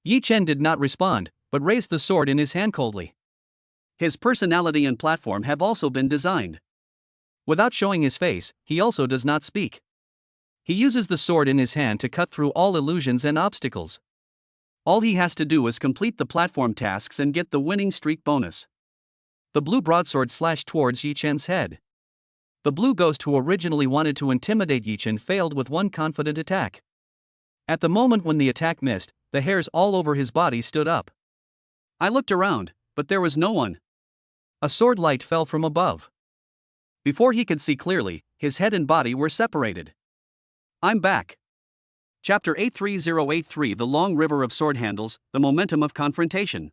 Yi Chen did not respond, but raised the sword in his hand coldly. His personality and platform have also been designed. Without showing his face, he also does not speak. He uses the sword in his hand to cut through all illusions and obstacles. All he has to do is complete the platform tasks and get the winning streak bonus. The blue broadsword slashed towards Yi Chen's head. The blue ghost who originally wanted to intimidate Yi Chen failed with one confident attack. At the moment when the attack missed, the hairs all over his body stood up. I looked around, but there was no one. A sword light fell from above. Before he could see clearly, his head and body were separated. I'm back. Chapter 83083 The Long River of Sword Handles, The Momentum of Confrontation.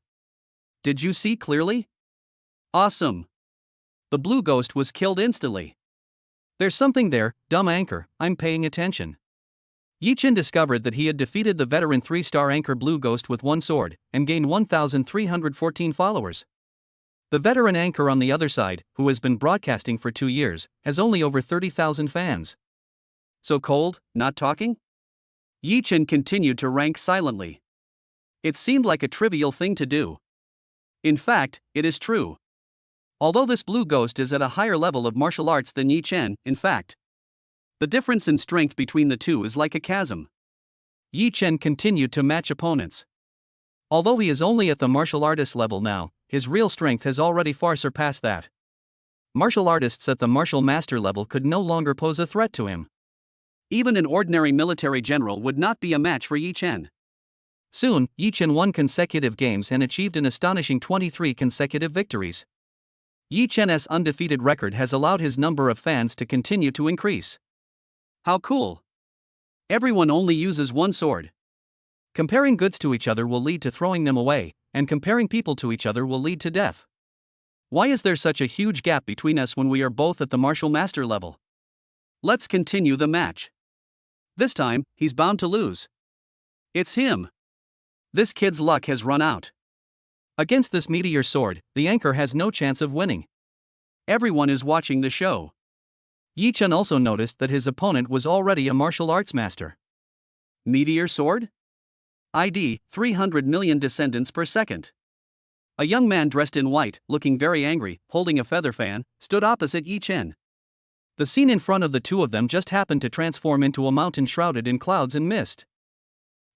Did you see clearly? Awesome. The blue ghost was killed instantly. There's something there, dumb anchor, I'm paying attention. Yi Chen discovered that he had defeated the veteran 3-star anchor blue ghost with one sword, and gained 1,314 followers. The veteran anchor on the other side, who has been broadcasting for 2 years, has only over 30,000 fans. So cold, not talking? Yi Chen continued to rank silently. It seemed like a trivial thing to do. In fact, it is true. Although this blue ghost is at a higher level of martial arts than Yi Chen, in fact, the difference in strength between the two is like a chasm. Yi Chen continued to match opponents. Although he is only at the martial artist level now, his real strength has already far surpassed that. Martial artists at the martial master level could no longer pose a threat to him. Even an ordinary military general would not be a match for Yi Chen. Soon, Yi Chen won consecutive games and achieved an astonishing 23 consecutive victories. Yi Chen's undefeated record has allowed his number of fans to continue to increase. How cool! Everyone only uses one sword. Comparing goods to each other will lead to throwing them away, and comparing people to each other will lead to death. Why is there such a huge gap between us when we are both at the martial master level? Let's continue the match. This time, he's bound to lose. It's him. This kid's luck has run out. Against this meteor sword, the anchor has no chance of winning. Everyone is watching the show. Yi Chen also noticed that his opponent was already a martial arts master. Meteor sword? ID, 300 million descendants per second. A young man dressed in white, looking very angry, holding a feather fan, stood opposite Yi Chen. The scene in front of the two of them just happened to transform into a mountain shrouded in clouds and mist.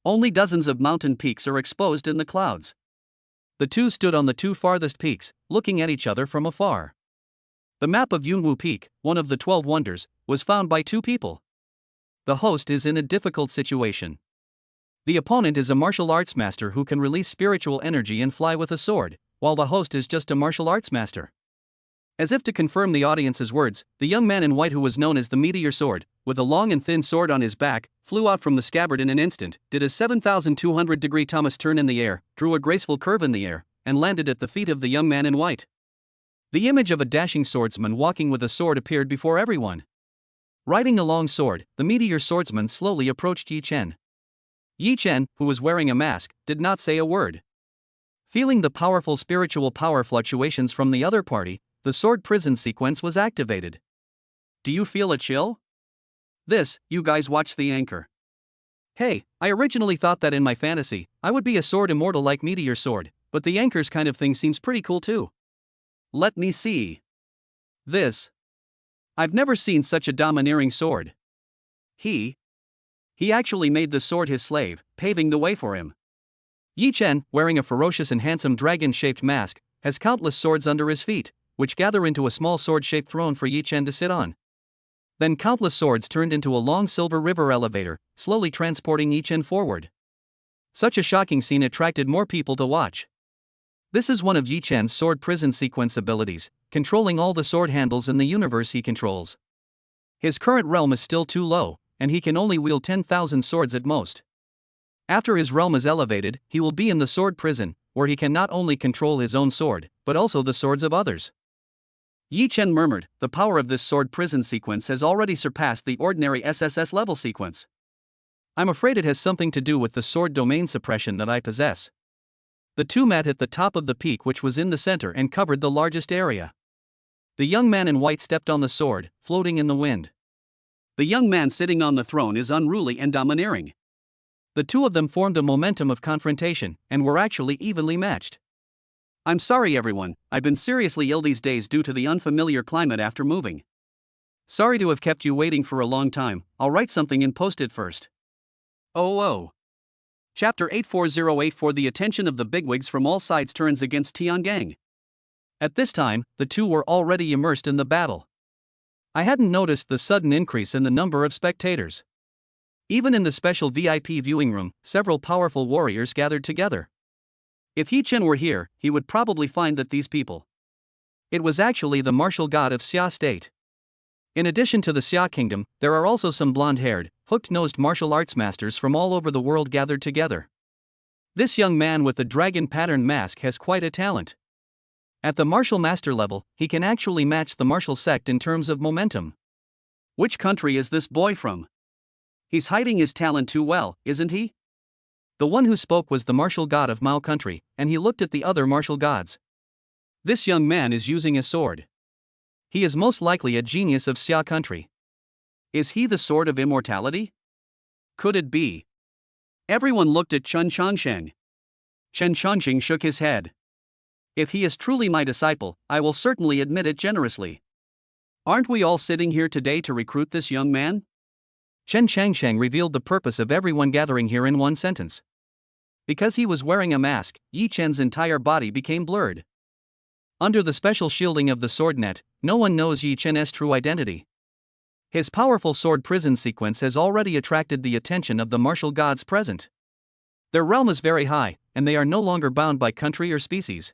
Only dozens of mountain peaks are exposed in the clouds. The two stood on the two farthest peaks, looking at each other from afar. The map of Yunwu Peak, one of the 12 wonders, was found by two people. The host is in a difficult situation. The opponent is a martial arts master who can release spiritual energy and fly with a sword, while the host is just a martial arts master. As if to confirm the audience's words, the young man in white, who was known as the Meteor Sword, with a long and thin sword on his back, flew out from the scabbard in an instant, did a 7,200-degree Thomas turn in the air, drew a graceful curve in the air, and landed at the feet of the young man in white. The image of a dashing swordsman walking with a sword appeared before everyone. Riding a long sword, the Meteor Swordsman slowly approached Yi Chen. Yi Chen, who was wearing a mask, did not say a word. Feeling the powerful spiritual power fluctuations from the other party, the sword prison sequence was activated. Do you feel a chill? This, you guys watch the anchor. Hey, I originally thought that in my fantasy, I would be a sword immortal like Meteor Sword, but the anchors kind of thing seems pretty cool too. Let me see. This. I've never seen such a domineering sword. He actually made the sword his slave, paving the way for him. Yi Chen, wearing a ferocious and handsome dragon-shaped mask, has countless swords under his feet, which gather into a small sword-shaped throne for Yi Chen to sit on. Then countless swords turned into a long silver river elevator, slowly transporting Yi Chen forward. Such a shocking scene attracted more people to watch. This is one of Yi Chen's sword prison sequence abilities, controlling all the sword handles in the universe he controls. His current realm is still too low, and he can only wield 10,000 swords at most. After his realm is elevated, he will be in the sword prison, where he can not only control his own sword, but also the swords of others. Yi Chen murmured, the power of this sword prison sequence has already surpassed the ordinary SSS-level sequence. I'm afraid it has something to do with the sword domain suppression that I possess. The two met at the top of the peak, which was in the center and covered the largest area. The young man in white stepped on the sword, floating in the wind. The young man sitting on the throne is unruly and domineering. The two of them formed a momentum of confrontation, and were actually evenly matched. I'm sorry everyone, I've been seriously ill these days due to the unfamiliar climate after moving. Sorry to have kept you waiting for a long time, I'll write something and post it first. Oh. Chapter 84084. The attention of the bigwigs from all sides turns against Tiangang. At this time, the two were already immersed in the battle. I hadn't noticed the sudden increase in the number of spectators. Even in the special VIP viewing room, several powerful warriors gathered together. If Yi Chen were here, he would probably find that these people. It was actually the martial god of Xia State. In addition to the Xia Kingdom, there are also some blonde-haired, hooked-nosed martial arts masters from all over the world gathered together. This young man with the dragon-patterned mask has quite a talent. At the martial master level, he can actually match the martial sect in terms of momentum. Which country is this boy from? He's hiding his talent too well, isn't he? The one who spoke was the martial god of Mao country, and he looked at the other martial gods. This young man is using a sword. He is most likely a genius of Xia country. Is he the sword of immortality? Could it be? Everyone looked at Chen Changsheng. Chen Changsheng shook his head. If he is truly my disciple, I will certainly admit it generously. Aren't we all sitting here today to recruit this young man? Chen Changsheng revealed the purpose of everyone gathering here in one sentence. Because he was wearing a mask, Yi Chen's entire body became blurred. Under the special shielding of the sword net, no one knows Yi Chen's true identity. His powerful sword prison sequence has already attracted the attention of the martial gods present. Their realm is very high, and they are no longer bound by country or species.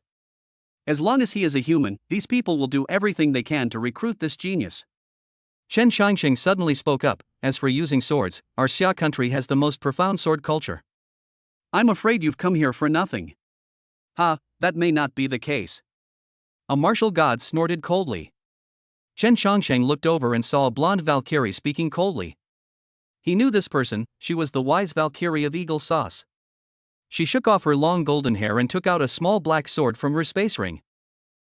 As long as he is a human, these people will do everything they can to recruit this genius. Chen Changsheng suddenly spoke up, as for using swords, our Xia country has the most profound sword culture. I'm afraid you've come here for nothing. That may not be the case. A martial god snorted coldly. Chen Changsheng looked over and saw a blonde Valkyrie speaking coldly. He knew this person, she was the wise Valkyrie of Eagle Sauce. She shook off her long golden hair and took out a small black sword from her space ring.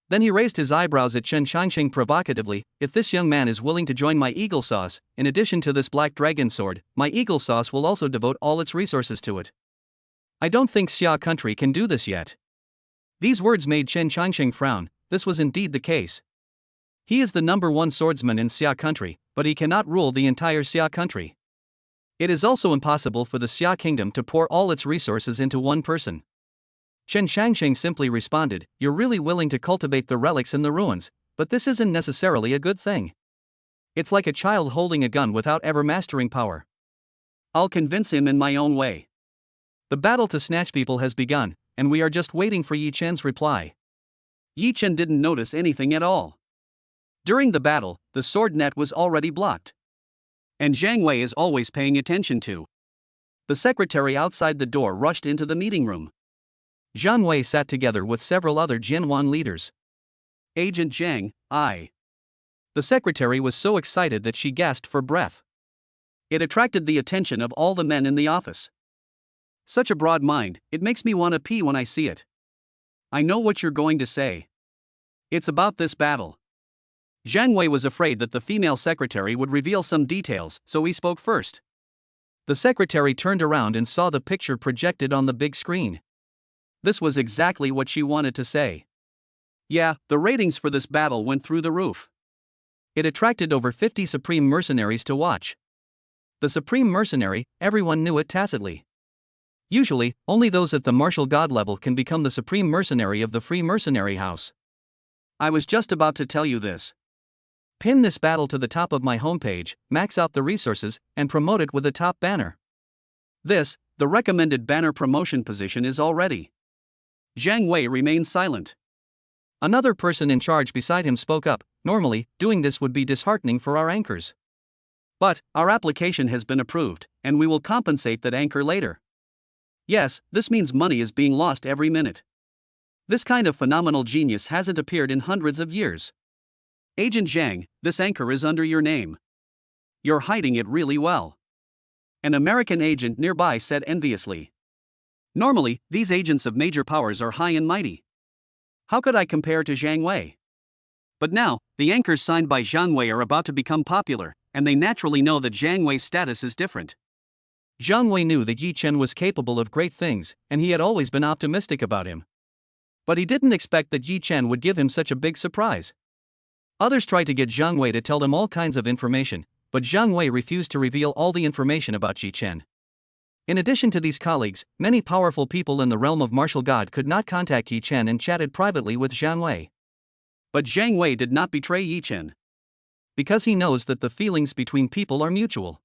Then he raised his eyebrows at Chen Changsheng provocatively. If this young man is willing to join my Eagle Sauce, in addition to this black dragon sword, my Eagle Sauce will also devote all its resources to it. I don't think Xia country can do this yet. These words made Chen Changsheng frown. This was indeed the case. He is the #1 swordsman in Xia country, but he cannot rule the entire Xia country. It is also impossible for the Xia kingdom to pour all its resources into one person. Chen Changsheng simply responded, you're really willing to cultivate the relics in the ruins, but this isn't necessarily a good thing. It's like a child holding a gun without ever mastering power. I'll convince him in my own way. The battle to snatch people has begun, and we are just waiting for Yi Chen's reply. Yi Chen didn't notice anything at all. During the battle, the sword net was already blocked. And Zhang Wei is always paying attention to. The secretary outside the door rushed into the meeting room. Zhang Wei sat together with several other Jinwan leaders. Agent Zhang, I. The secretary was so excited that she gasped for breath. It attracted the attention of all the men in the office. Such a broad mind, it makes me want to pee when I see it. I know what you're going to say. It's about this battle. Zhang Wei was afraid that the female secretary would reveal some details, so he spoke first. The secretary turned around and saw the picture projected on the big screen. This was exactly what she wanted to say. Yeah, the ratings for this battle went through the roof. It attracted over 50 Supreme Mercenaries to watch. The Supreme Mercenary, everyone knew it tacitly. Usually, only those at the Martial God level can become the Supreme Mercenary of the Free Mercenary House. I was just about to tell you this. Pin this battle to the top of my homepage, max out the resources, and promote it with a top banner. This, the recommended banner promotion position, is all ready. Zhang Wei remained silent. Another person in charge beside him spoke up. Normally, doing this would be disheartening for our anchors. But, our application has been approved, and we will compensate that anchor later. Yes, this means money is being lost every minute. This kind of phenomenal genius hasn't appeared in hundreds of years. Agent Zhang, this anchor is under your name. You're hiding it really well. An American agent nearby said enviously. Normally, these agents of major powers are high and mighty. How could I compare to Zhang Wei? But now, the anchors signed by Zhang Wei are about to become popular, and they naturally know that Zhang Wei's status is different. Zhang Wei knew that Yi Chen was capable of great things, and he had always been optimistic about him. But he didn't expect that Yi Chen would give him such a big surprise. Others tried to get Zhang Wei to tell them all kinds of information, but Zhang Wei refused to reveal all the information about Yi Chen. In addition to these colleagues, many powerful people in the realm of martial god could not contact Yi Chen and chatted privately with Zhang Wei. But Zhang Wei did not betray Yi Chen. Because he knows that the feelings between people are mutual.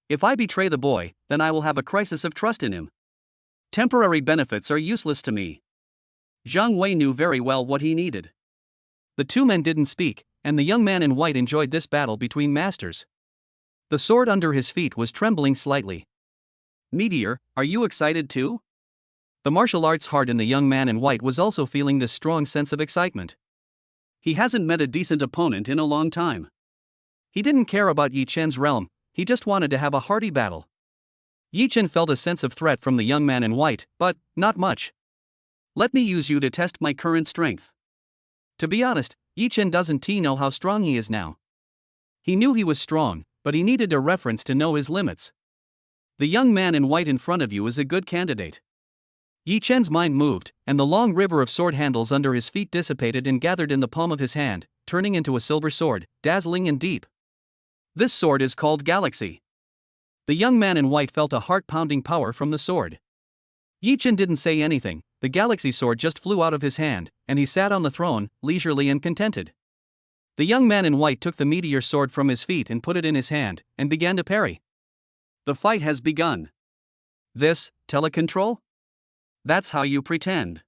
If I betray the boy, then I will have a crisis of trust in him. Temporary benefits are useless to me. Zhang Wei knew very well what he needed. The two men didn't speak, and the young man in white enjoyed this battle between masters. The sword under his feet was trembling slightly. Meteor, are you excited too? The martial arts heart in the young man in white was also feeling this strong sense of excitement. He hasn't met a decent opponent in a long time. He didn't care about Yi Chen's realm, he just wanted to have a hearty battle. Yi Chen felt a sense of threat from the young man in white, but not much. Let me use you to test my current strength. To be honest, Yi Chen doesn't know how strong he is now. He knew he was strong, but he needed a reference to know his limits. The young man in white in front of you is a good candidate. Yi Chen's mind moved, and the long river of sword handles under his feet dissipated and gathered in the palm of his hand, turning into a silver sword, dazzling and deep. This sword is called Galaxy. The young man in white felt a heart-pounding power from the sword. Yi Chen didn't say anything. The Galaxy sword just flew out of his hand, and he sat on the throne, leisurely and contented. The young man in white took the meteor sword from his feet and put it in his hand, and began to parry. The fight has begun. This, telecontrol? That's how you pretend.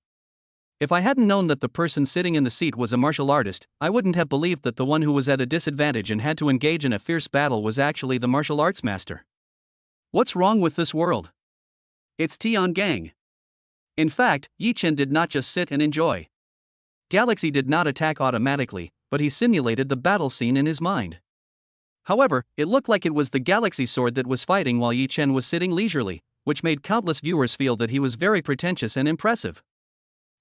If I hadn't known that the person sitting in the seat was a martial artist, I wouldn't have believed that the one who was at a disadvantage and had to engage in a fierce battle was actually the martial arts master. What's wrong with this world? It's Tian Gang. In fact, Yi Chen did not just sit and enjoy. Galaxy did not attack automatically, but he simulated the battle scene in his mind. However, it looked like it was the Galaxy sword that was fighting while Yi Chen was sitting leisurely, which made countless viewers feel that he was very pretentious and impressive.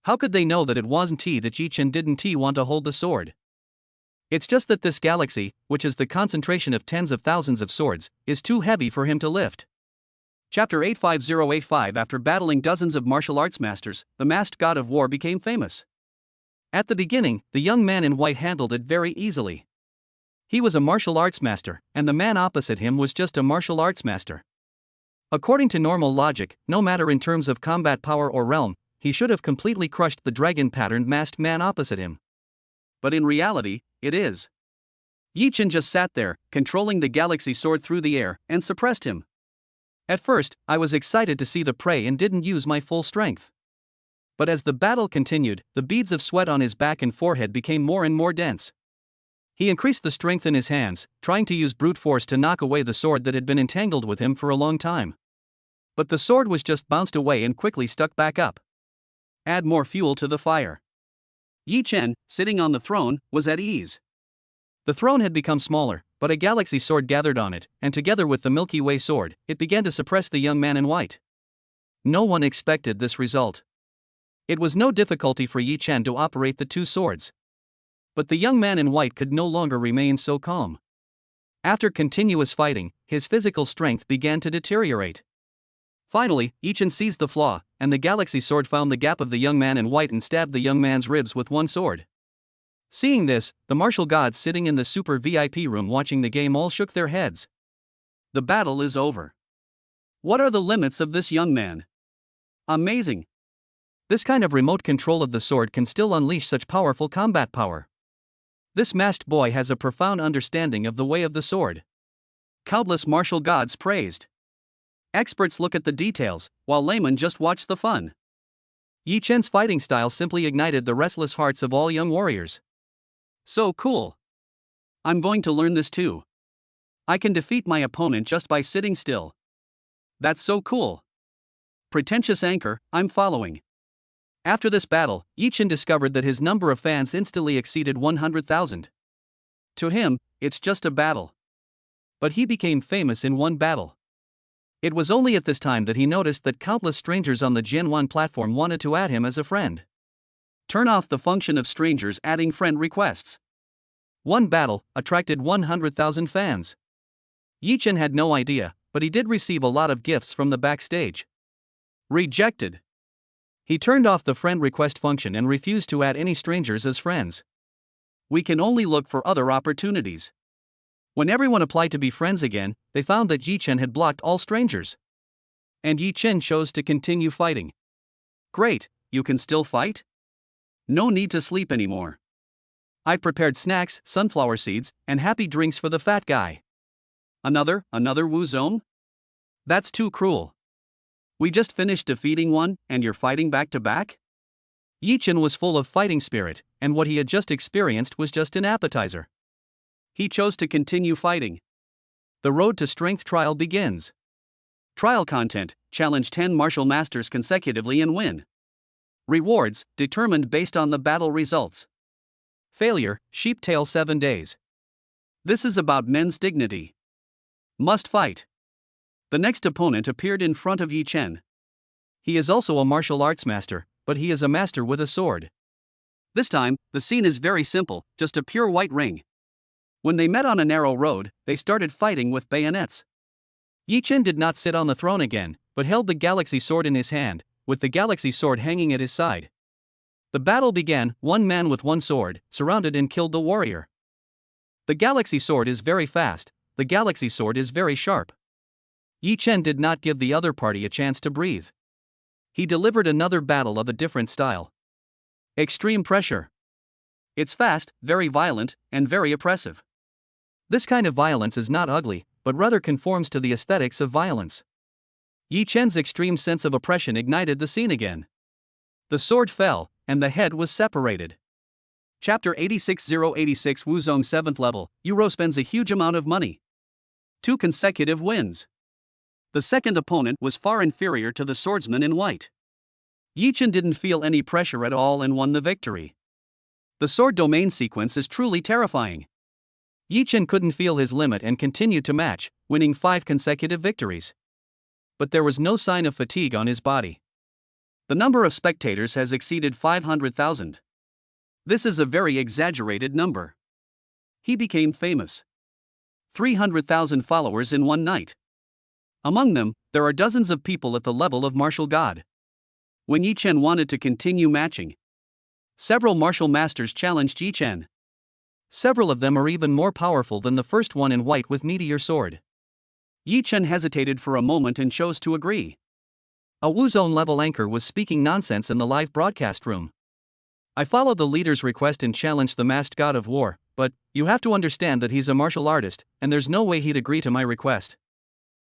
How could they know that it wasn't that Yi Chen didn't want to hold the sword? It's just that this Galaxy, which is the concentration of tens of thousands of swords, is too heavy for him to lift. Chapter 85085. After battling dozens of martial arts masters, the masked god of war became famous. At the beginning, the young man in white handled it very easily. He was a martial arts master, and the man opposite him was just a martial arts master. According to normal logic, no matter in terms of combat power or realm, he should have completely crushed the dragon-patterned masked man opposite him. But in reality, it is. Yi Chen just sat there, controlling the Galaxy sword through the air, and suppressed him. At first, I was excited to see the prey and didn't use my full strength. But as the battle continued, the beads of sweat on his back and forehead became more and more dense. He increased the strength in his hands, trying to use brute force to knock away the sword that had been entangled with him for a long time. But the sword was just bounced away and quickly stuck back up. Add more fuel to the fire. Yi Chen, sitting on the throne, was at ease. The throne had become smaller, but a Galaxy sword gathered on it, and together with the Milky Way sword, it began to suppress the young man in white. No one expected this result. It was no difficulty for Yi Chen to operate the two swords. But the young man in white could no longer remain so calm. After continuous fighting, his physical strength began to deteriorate. Finally, Ichin seized the flaw, and the galaxy sword found the gap of the young man in white and stabbed the young man's ribs with one sword. Seeing this, the martial gods sitting in the super VIP room watching the game all shook their heads. The battle is over. What are the limits of this young man? Amazing. This kind of remote control of the sword can still unleash such powerful combat power. This masked boy has a profound understanding of the way of the sword. Countless martial gods praised. Experts look at the details, while laymen just watch the fun. Yi Chen's fighting style simply ignited the restless hearts of all young warriors. So cool. I'm going to learn this too. I can defeat my opponent just by sitting still. That's so cool. Pretentious anchor, I'm following. After this battle, Yi Chen discovered that his number of fans instantly exceeded 100,000. To him, it's just a battle. But he became famous in one battle. It was only at this time that he noticed that countless strangers on the Jianwan platform wanted to add him as a friend. Turn off the function of strangers adding friend requests. One battle attracted 100,000 fans. Yi Chen had no idea, but he did receive a lot of gifts from the backstage. Rejected. He turned off the friend request function and refused to add any strangers as friends. We can only look for other opportunities. When everyone applied to be friends again, they found that Yi Chen had blocked all strangers. And Yi Chen chose to continue fighting. Great, you can still fight? No need to sleep anymore. I prepared snacks, sunflower seeds, and happy drinks for the fat guy. Another Wu Zone? That's too cruel. We just finished defeating one, and you're fighting back to back? Yi Chen was full of fighting spirit, and what he had just experienced was just an appetizer. He chose to continue fighting. The road to strength trial begins. Trial content: challenge 10 martial masters consecutively and win. Rewards, determined based on the battle results. Failure, sheep tail 7 days. This is about men's dignity. Must fight. The next opponent appeared in front of Yi Chen. He is also a martial arts master, but he is a master with a sword. This time, the scene is very simple, just a pure white ring. When they met on a narrow road, they started fighting with bayonets. Yi Chen did not sit on the throne again, but held the galaxy sword in his hand, with the galaxy sword hanging at his side. The battle began. One man with one sword surrounded and killed the warrior. The galaxy sword is very fast, the galaxy sword is very sharp. Yi Chen did not give the other party a chance to breathe. He delivered another battle of a different style. Extreme pressure. It's fast, very violent, and very oppressive. This kind of violence is not ugly, but rather conforms to the aesthetics of violence. Yi Chen's extreme sense of oppression ignited the scene again. The sword fell, and the head was separated. Chapter 86086 Wuzong 7th level, Euro spends a huge amount of money. 2 consecutive wins. The second opponent was far inferior to the swordsman in white. Yi Chen didn't feel any pressure at all and won the victory. The sword domain sequence is truly terrifying. Yi Chen couldn't feel his limit and continued to match, winning 5 consecutive victories. But there was no sign of fatigue on his body. The number of spectators has exceeded 500,000. This is a very exaggerated number. He became famous. 300,000 followers in one night. Among them, there are dozens of people at the level of martial god. When Yi Chen wanted to continue matching, several martial masters challenged Yi Chen. Several of them are even more powerful than the first one in white with meteor sword. Yi Chen hesitated for a moment and chose to agree. A Wuzone level anchor was speaking nonsense in the live broadcast room. I followed the leader's request and challenged the masked god of war, but you have to understand that he's a martial artist, and there's no way he'd agree to my request.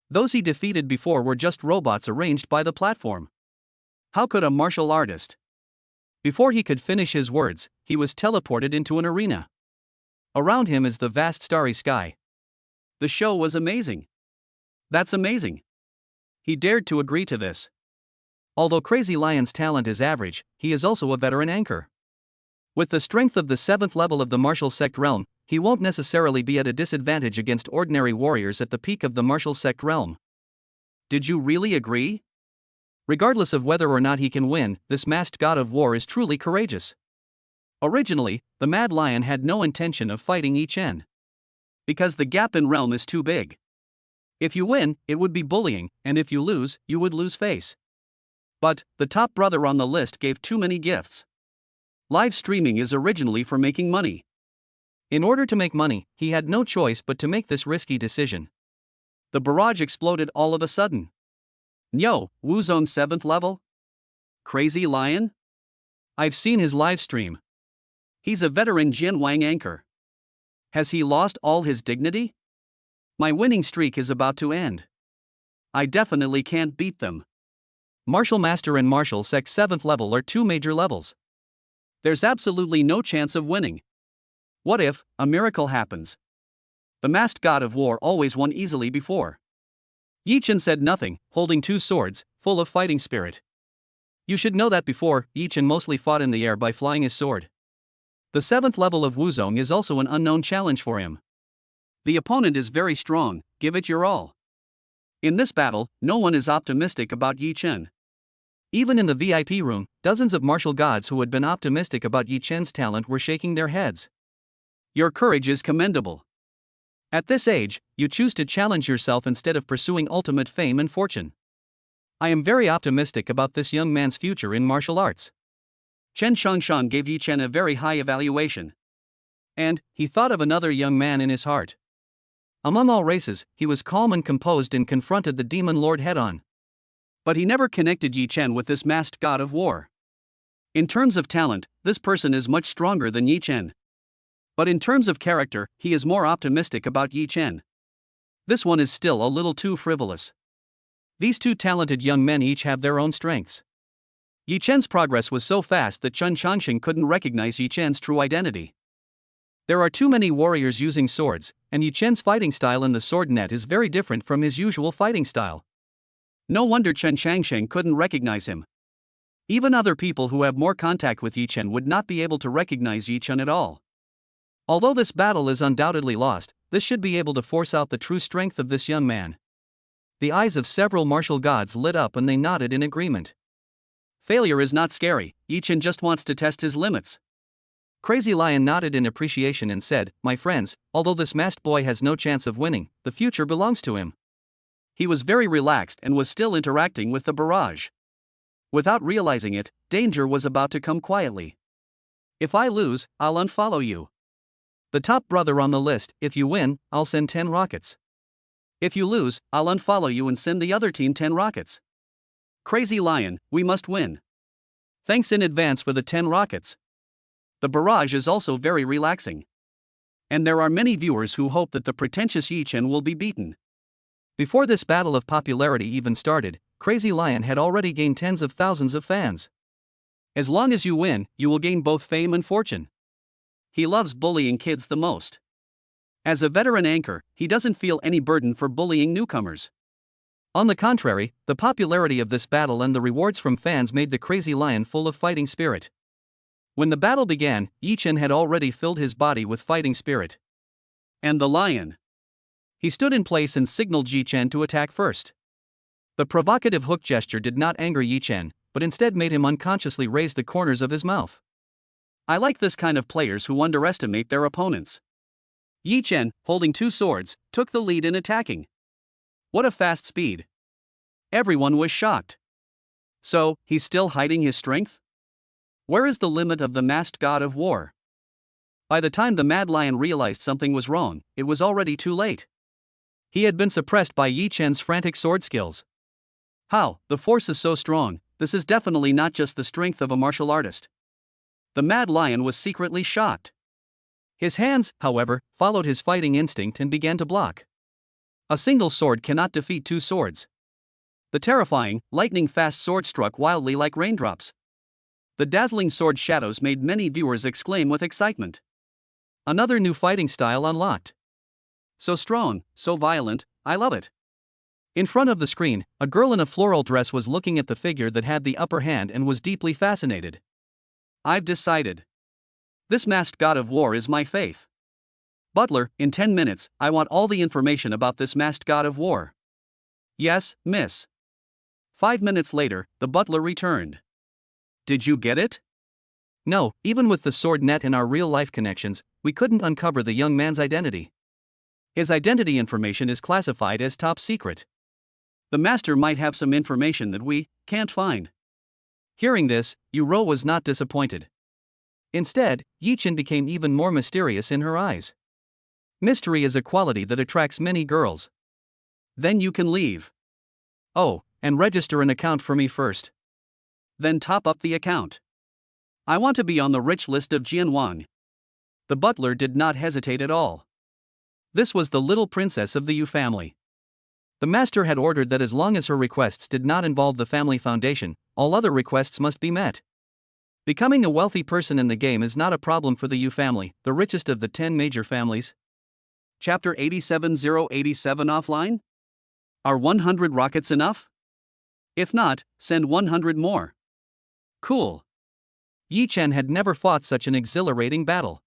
Those he defeated before were just robots arranged by the platform. How could a martial artist? Before he could finish his words, he was teleported into an arena. Around him is the vast starry sky. The show was amazing. That's amazing. He dared to agree to this. Although Crazy Lion's talent is average, he is also a veteran anchor. With the strength of the 7th level of the martial sect realm, he won't necessarily be at a disadvantage against ordinary warriors at the peak of the martial sect realm. Did you really agree? Regardless of whether or not he can win, this masked god of war is truly courageous. Originally, the Mad Lion had no intention of fighting Yi Chen, because the gap in realm is too big. If you win, it would be bullying, and if you lose, you would lose face. But the top brother on the list gave too many gifts. Live streaming is originally for making money. In order to make money, he had no choice but to make this risky decision. The barrage exploded all of a sudden. Yo, Wuzong 7th level? Crazy Lion? I've seen his live stream. He's a veteran Jin Wang anchor. Has he lost all his dignity? My winning streak is about to end. I definitely can't beat them. Martial Master and Martial Sec 7th level are two major levels. There's absolutely no chance of winning. What if a miracle happens? The masked god of war always won easily before. Yi Chen said nothing, holding two swords, full of fighting spirit. You should know that before, Yi Chen mostly fought in the air by flying his sword. The 7th level of Wuzong is also an unknown challenge for him. The opponent is very strong, give it your all. In this battle, no one is optimistic about Yi Chen. Even in the VIP room, dozens of martial gods who had been optimistic about Yi Chen's talent were shaking their heads. Your courage is commendable. At this age, you choose to challenge yourself instead of pursuing ultimate fame and fortune. I am very optimistic about this young man's future in martial arts. Chen Shongshan gave Yi Chen a very high evaluation. And he thought of another young man in his heart. Among all races, he was calm and composed and confronted the demon lord head-on. But he never connected Yi Chen with this masked god of war. In terms of talent, this person is much stronger than Yi Chen. But in terms of character, he is more optimistic about Yi Chen. This one is still a little too frivolous. These two talented young men each have their own strengths. Yi Chen's progress was so fast that Chen Changxing couldn't recognize Yi Chen's true identity. There are too many warriors using swords, and Yi Chen's fighting style in the sword net is very different from his usual fighting style. No wonder Chen Changxing couldn't recognize him. Even other people who have more contact with Yi Chen would not be able to recognize Yi Chen at all. Although this battle is undoubtedly lost, this should be able to force out the true strength of this young man. The eyes of several martial gods lit up and they nodded in agreement. Failure is not scary, Yi Chen just wants to test his limits. Crazy Lion nodded in appreciation and said, "My friends, although this masked boy has no chance of winning, the future belongs to him." He was very relaxed and was still interacting with the barrage. Without realizing it, danger was about to come quietly. If I lose, I'll unfollow you. The top brother on the list, if you win, I'll send 10 rockets. If you lose, I'll unfollow you and send the other team 10 rockets. Crazy Lion, we must win. Thanks in advance for the 10 rockets. The barrage is also very relaxing. And there are many viewers who hope that the pretentious Yi Chen will be beaten. Before this battle of popularity even started, Crazy Lion had already gained tens of thousands of fans. As long as you win, you will gain both fame and fortune. He loves bullying kids the most. As a veteran anchor, he doesn't feel any burden for bullying newcomers. On the contrary, the popularity of this battle and the rewards from fans made the Crazy Lion full of fighting spirit. When the battle began, Yi Chen had already filled his body with fighting spirit. And the lion. He stood in place and signaled Yi Chen to attack first. The provocative hook gesture did not anger Yi Chen, but instead made him unconsciously raise the corners of his mouth. I like this kind of players who underestimate their opponents. Yi Chen, holding two swords, took the lead in attacking. What a fast speed. Everyone was shocked. So, he's still hiding his strength? Where is the limit of the masked god of war? By the time the Mad Lion realized something was wrong, it was already too late. He had been suppressed by Yi Chen's frantic sword skills. How, the force is so strong, this is definitely not just the strength of a martial artist. The Mad Lion was secretly shocked. His hands, however, followed his fighting instinct and began to block. A single sword cannot defeat two swords. The terrifying, lightning-fast sword struck wildly like raindrops. The dazzling sword shadows made many viewers exclaim with excitement. Another new fighting style unlocked. So strong, so violent, I love it. In front of the screen, a girl in a floral dress was looking at the figure that had the upper hand and was deeply fascinated. I've decided. This masked god of war is my faith. Butler, in 10 minutes, I want all the information about this masked god of war. Yes, miss. 5 minutes later, the butler returned. Did you get it? No, even with the sword net in our real-life connections, we couldn't uncover the young man's identity. His identity information is classified as top secret. The master might have some information that we can't find. Hearing this, Yuro was not disappointed. Instead, Yi-Chin became even more mysterious in her eyes. Mystery is a quality that attracts many girls. Then you can leave. Oh, and register an account for me first. Then top up the account. I want to be on the rich list of Jianwang. The butler did not hesitate at all. This was the little princess of the Yu family. The master had ordered that as long as her requests did not involve the family foundation, all other requests must be met. Becoming a wealthy person in the game is not a problem for the Yu family, the richest of the 10 major families. Chapter 87087 offline? Are 100 rockets enough? If not, send 100 more. Cool. Yi-Chen had never fought such an exhilarating battle.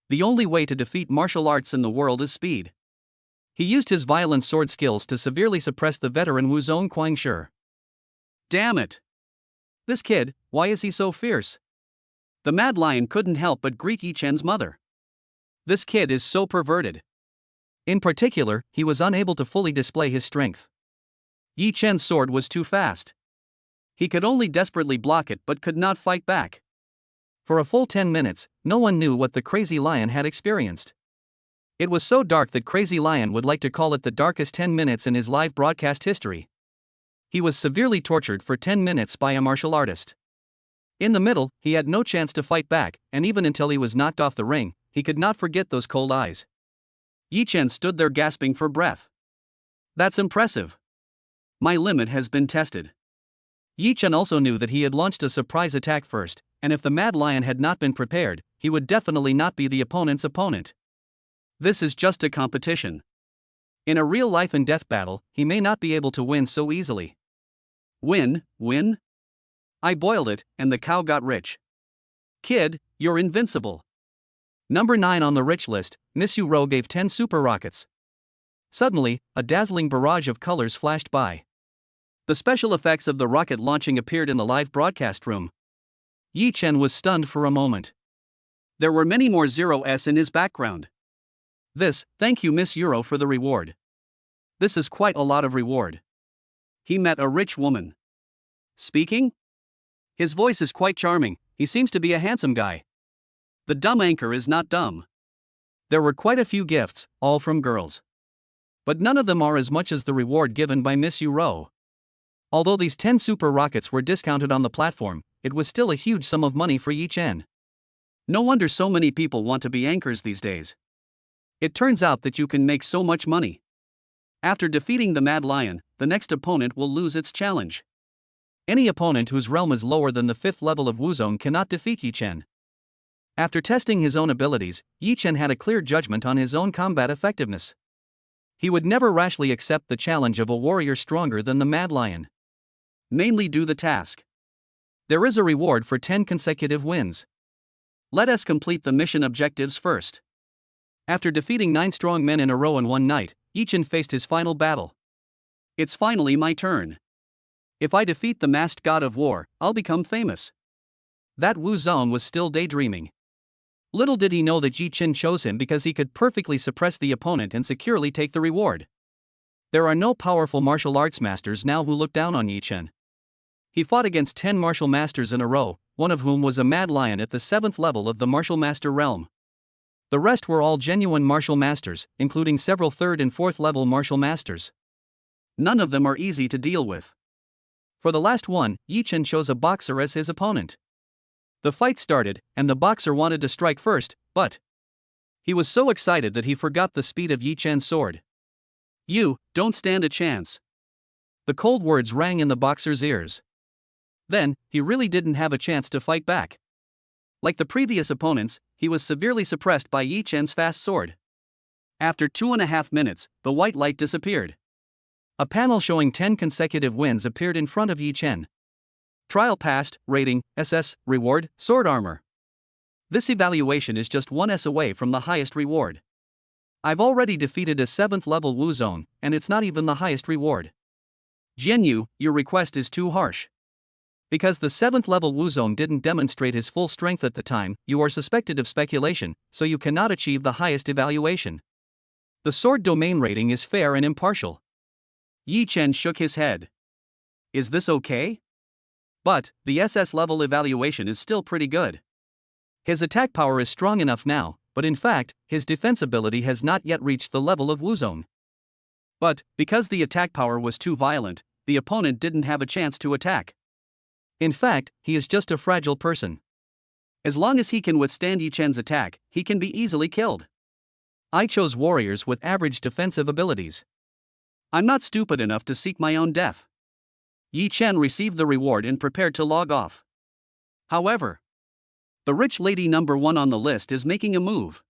The only way to defeat martial arts in the world is speed. He used his violent sword skills to severely suppress the veteran Wuzong Guangshi. Damn it! This kid, why is he so fierce? The Mad Lion couldn't help but greet Yi-Chen's mother. This kid is so perverted. In particular, he was unable to fully display his strength. Yi-Chen's sword was too fast. He could only desperately block it but could not fight back. For a full 10 minutes, no one knew what the Crazy Lion had experienced. It was so dark that Crazy Lion would like to call it the darkest 10 minutes in his live broadcast history. He was severely tortured for 10 minutes by a martial artist. In the middle, he had no chance to fight back, and even until he was knocked off the ring, he could not forget those cold eyes. Yi-Chen stood there gasping for breath. That's impressive. My limit has been tested. Yi-Chen also knew that he had launched a surprise attack first, and if the Mad Lion had not been prepared, he would definitely not be the opponent's opponent. This is just a competition. In a real life and death battle, he may not be able to win so easily. Win? I boiled it, and the cow got rich. Kid, you're invincible. Number 9 on the rich list, Miss Yuro gave 10 super rockets. Suddenly, a dazzling barrage of colors flashed by. The special effects of the rocket launching appeared in the live broadcast room. Yi-Chen was stunned for a moment. There were many more 0s in his background. Thank you Miss Yuro for the reward. This is quite a lot of reward. He met a rich woman. Speaking? His voice is quite charming, he seems to be a handsome guy. The dumb anchor is not dumb. There were quite a few gifts, all from girls. But none of them are as much as the reward given by Miss Yuro. Although these 10 super rockets were discounted on the platform, it was still a huge sum of money for Yi-Chen. No wonder so many people want to be anchors these days. It turns out that you can make so much money. After defeating the Mad Lion, the next opponent will lose its challenge. Any opponent whose realm is lower than the 5th level of Wuzong cannot defeat Yi-Chen. After testing his own abilities, Yi-Chen had a clear judgment on his own combat effectiveness. He would never rashly accept the challenge of a warrior stronger than the Mad Lion. Mainly do the task. There is a reward for 10 consecutive wins. Let us complete the mission objectives first. After defeating 9 strong men in a row in one night, Yi-Chen faced his final battle. It's finally my turn. If I defeat the masked god of war, I'll become famous. That Wuzong was still daydreaming. Little did he know that Yi-Chen chose him because he could perfectly suppress the opponent and securely take the reward. There are no powerful martial arts masters now who look down on Yi-Chen. He fought against 10 martial masters in a row, one of whom was a Mad Lion at the 7th level of the martial master realm. The rest were all genuine martial masters, including several 3rd and 4th level martial masters. None of them are easy to deal with. For the last one, Yi-Chen chose a boxer as his opponent. The fight started, and the boxer wanted to strike first, but he was so excited that he forgot the speed of Yi-Chen's sword. You don't stand a chance. The cold words rang in the boxer's ears. Then, he really didn't have a chance to fight back. Like the previous opponents, he was severely suppressed by Yi-Chen's fast sword. After 2.5 minutes, the white light disappeared. A panel showing 10 consecutive wins appeared in front of Yi-Chen. Trial passed, rating, SS, reward, sword armor. This evaluation is just 1S away from the highest reward. I've already defeated a 7th level Wuzong, and it's not even the highest reward. Jianyu, your request is too harsh. Because the 7th level Wuzong didn't demonstrate his full strength at the time, you are suspected of speculation, so you cannot achieve the highest evaluation. The sword domain rating is fair and impartial. Yi Chen shook his head. Is this okay? But, the SS level evaluation is still pretty good. His attack power is strong enough now, but in fact, his defense ability has not yet reached the level of Wuzong. But, because the attack power was too violent, the opponent didn't have a chance to attack. In fact, he is just a fragile person. As long as he can withstand Yi Chen's attack, he can be easily killed. I chose warriors with average defensive abilities. I'm not stupid enough to seek my own death. Yi Chen received the reward and prepared to log off. However, the rich lady number 1 on the list is making a move.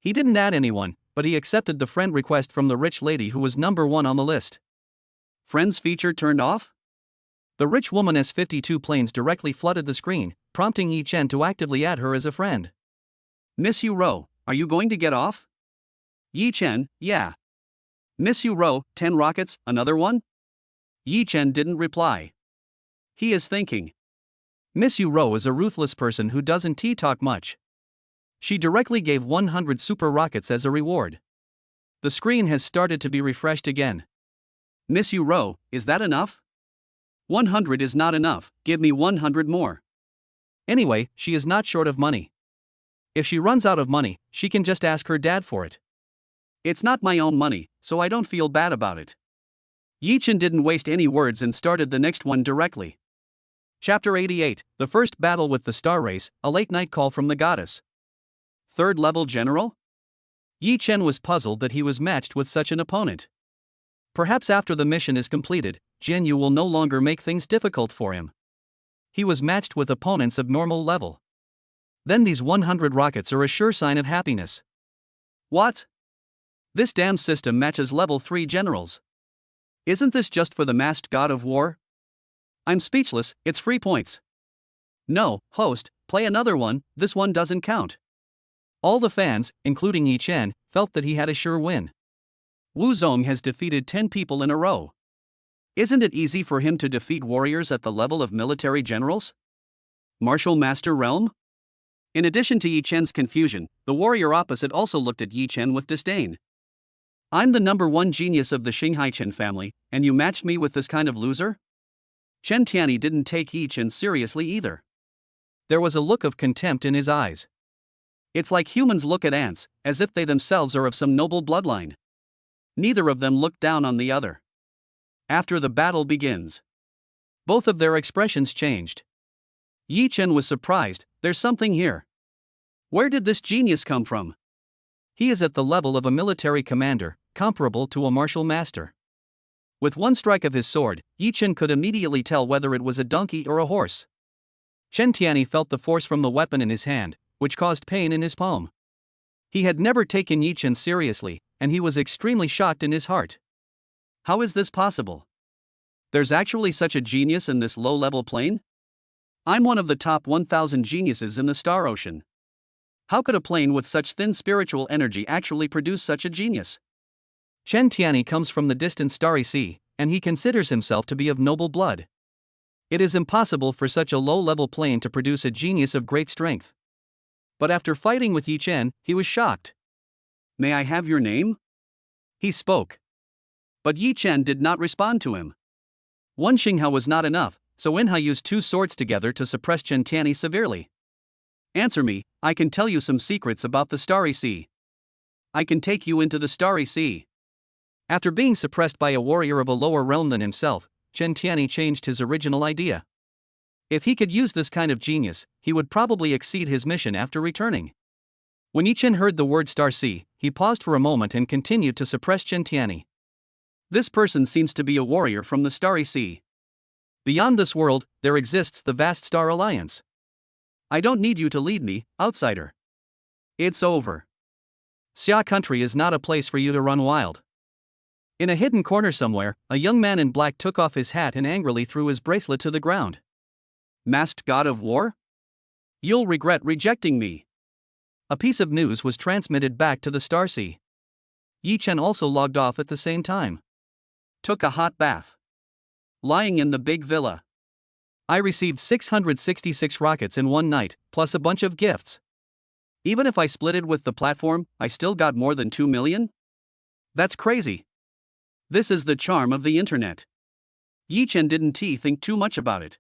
He didn't add anyone, but he accepted the friend request from the rich lady who was number 1 on the list. Friends feature turned off? The rich woman S52 planes directly flooded the screen, prompting Yi Chen to actively add her as a friend. Miss Yu Ro, are you going to get off? Yi Chen, yeah. Miss Yu Ro, 10 rockets, another one? Yi Chen didn't reply. He is thinking. Miss Yu Ro is a ruthless person who doesn't talk much. She directly gave 100 super rockets as a reward. The screen has started to be refreshed again. Miss Yu Ro, is that enough? 100 is not enough, give me 100 more. Anyway, she is not short of money. If she runs out of money, she can just ask her dad for it. It's not my own money, so I don't feel bad about it. Yi Chen didn't waste any words and started the next one directly. Chapter 88, The First Battle with the Star Race, a late night call from the goddess. 3rd level general? Yi Chen was puzzled that he was matched with such an opponent. Perhaps after the mission is completed, Jian Yu will no longer make things difficult for him. He was matched with opponents of normal level. Then these 100 rockets are a sure sign of happiness. What? This damn system matches level 3 generals. Isn't this just for the masked god of war? I'm speechless, it's free points. No, host, play another one, this one doesn't count. All the fans, including Yi Chen, felt that he had a sure win. Wuzong has defeated 10 people in a row. Isn't it easy for him to defeat warriors at the level of military generals? Martial Master Realm? In addition to Yi Chen's confusion, the warrior opposite also looked at Yi Chen with disdain. I'm the number 1 genius of the Xinghai family, and you matched me with this kind of loser? Chen Tianyi didn't take Yi Chen seriously either. There was a look of contempt in his eyes. It's like humans look at ants, as if they themselves are of some noble bloodline. Neither of them looked down on the other. After the battle begins, both of their expressions changed. Yi Chen was surprised, there's something here. Where did this genius come from? He is at the level of a military commander, comparable to a martial master. With one strike of his sword, Yi Chen could immediately tell whether it was a donkey or a horse. Chen Tianyi felt the force from the weapon in his hand, which caused pain in his palm. He had never taken Yi Chen seriously, and he was extremely shocked in his heart. How is this possible? There's actually such a genius in this low-level plane? I'm one of the top 1,000 geniuses in the Star Ocean. How could a plane with such thin spiritual energy actually produce such a genius? Chen Tianyi comes from the distant Starry Sea, and he considers himself to be of noble blood. It is impossible for such a low-level plane to produce a genius of great strength. But after fighting with Yi Chen, he was shocked. May I have your name? He spoke. But Yi Chen did not respond to him. One Xinghao was not enough, so Wenhai used 2 swords together to suppress Chen Tianyi severely. Answer me, I can tell you some secrets about the Starry Sea. I can take you into the Starry Sea. After being suppressed by a warrior of a lower realm than himself, Chen Tianyi changed his original idea. If he could use this kind of genius, he would probably exceed his mission after returning. When Yi Chen heard the word Star Sea, he paused for a moment and continued to suppress Chen Tianyi. This person seems to be a warrior from the Starry Sea. Beyond this world, there exists the vast Star Alliance. I don't need you to lead me, outsider. It's over. Xia country is not a place for you to run wild. In a hidden corner somewhere, a young man in black took off his hat and angrily threw his bracelet to the ground. Masked god of war? You'll regret rejecting me. A piece of news was transmitted back to the Star Sea. Yi Chen also logged off at the same time. Took a hot bath. Lying in the big villa. I received 666 rockets in one night, plus a bunch of gifts. Even if I split it with the platform, I still got more than 2 million? That's crazy. This is the charm of the internet. Yi Chen didn't think too much about it.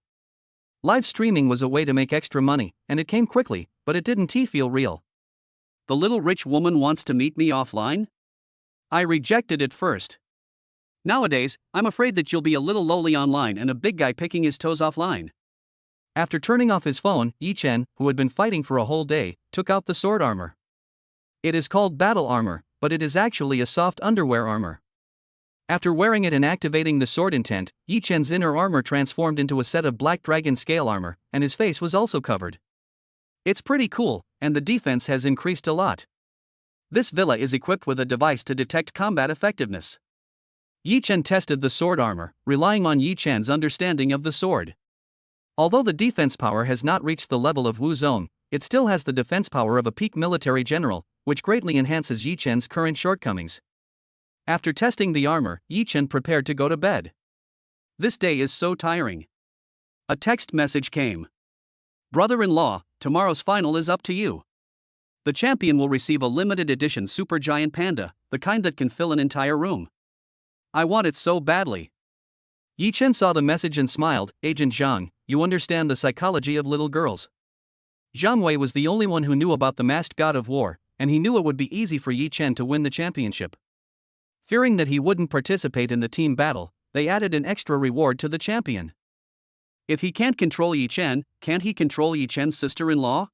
Live streaming was a way to make extra money, and it came quickly, but it didn't feel real. The little rich woman wants to meet me offline? I rejected it first. Nowadays, I'm afraid that you'll be a little lowly online and a big guy picking his toes offline. After turning off his phone, Yi Chen, who had been fighting for a whole day, took out the sword armor. It is called battle armor, but it is actually a soft underwear armor. After wearing it and activating the sword intent, Yi Chen's inner armor transformed into a set of black dragon scale armor, and his face was also covered. It's pretty cool, and the defense has increased a lot. This villa is equipped with a device to detect combat effectiveness. Yi Chen tested the sword armor, relying on Yi Chen's understanding of the sword. Although the defense power has not reached the level of Wu Zong, it still has the defense power of a peak military general, which greatly enhances Yi Chen's current shortcomings. After testing the armor, Yi Chen prepared to go to bed. This day is so tiring. A text message came. Brother-in-law, tomorrow's final is up to you. The champion will receive a limited edition super giant panda, the kind that can fill an entire room. I want it so badly. Yi Chen saw the message and smiled. Agent Zhang, you understand the psychology of little girls. Zhang Wei was the only one who knew about the masked god of war, and he knew it would be easy for Yi Chen to win the championship. Fearing that he wouldn't participate in the team battle, they added an extra reward to the champion. If he can't control Yi Chen, can't he control Yi Chen's sister-in-law?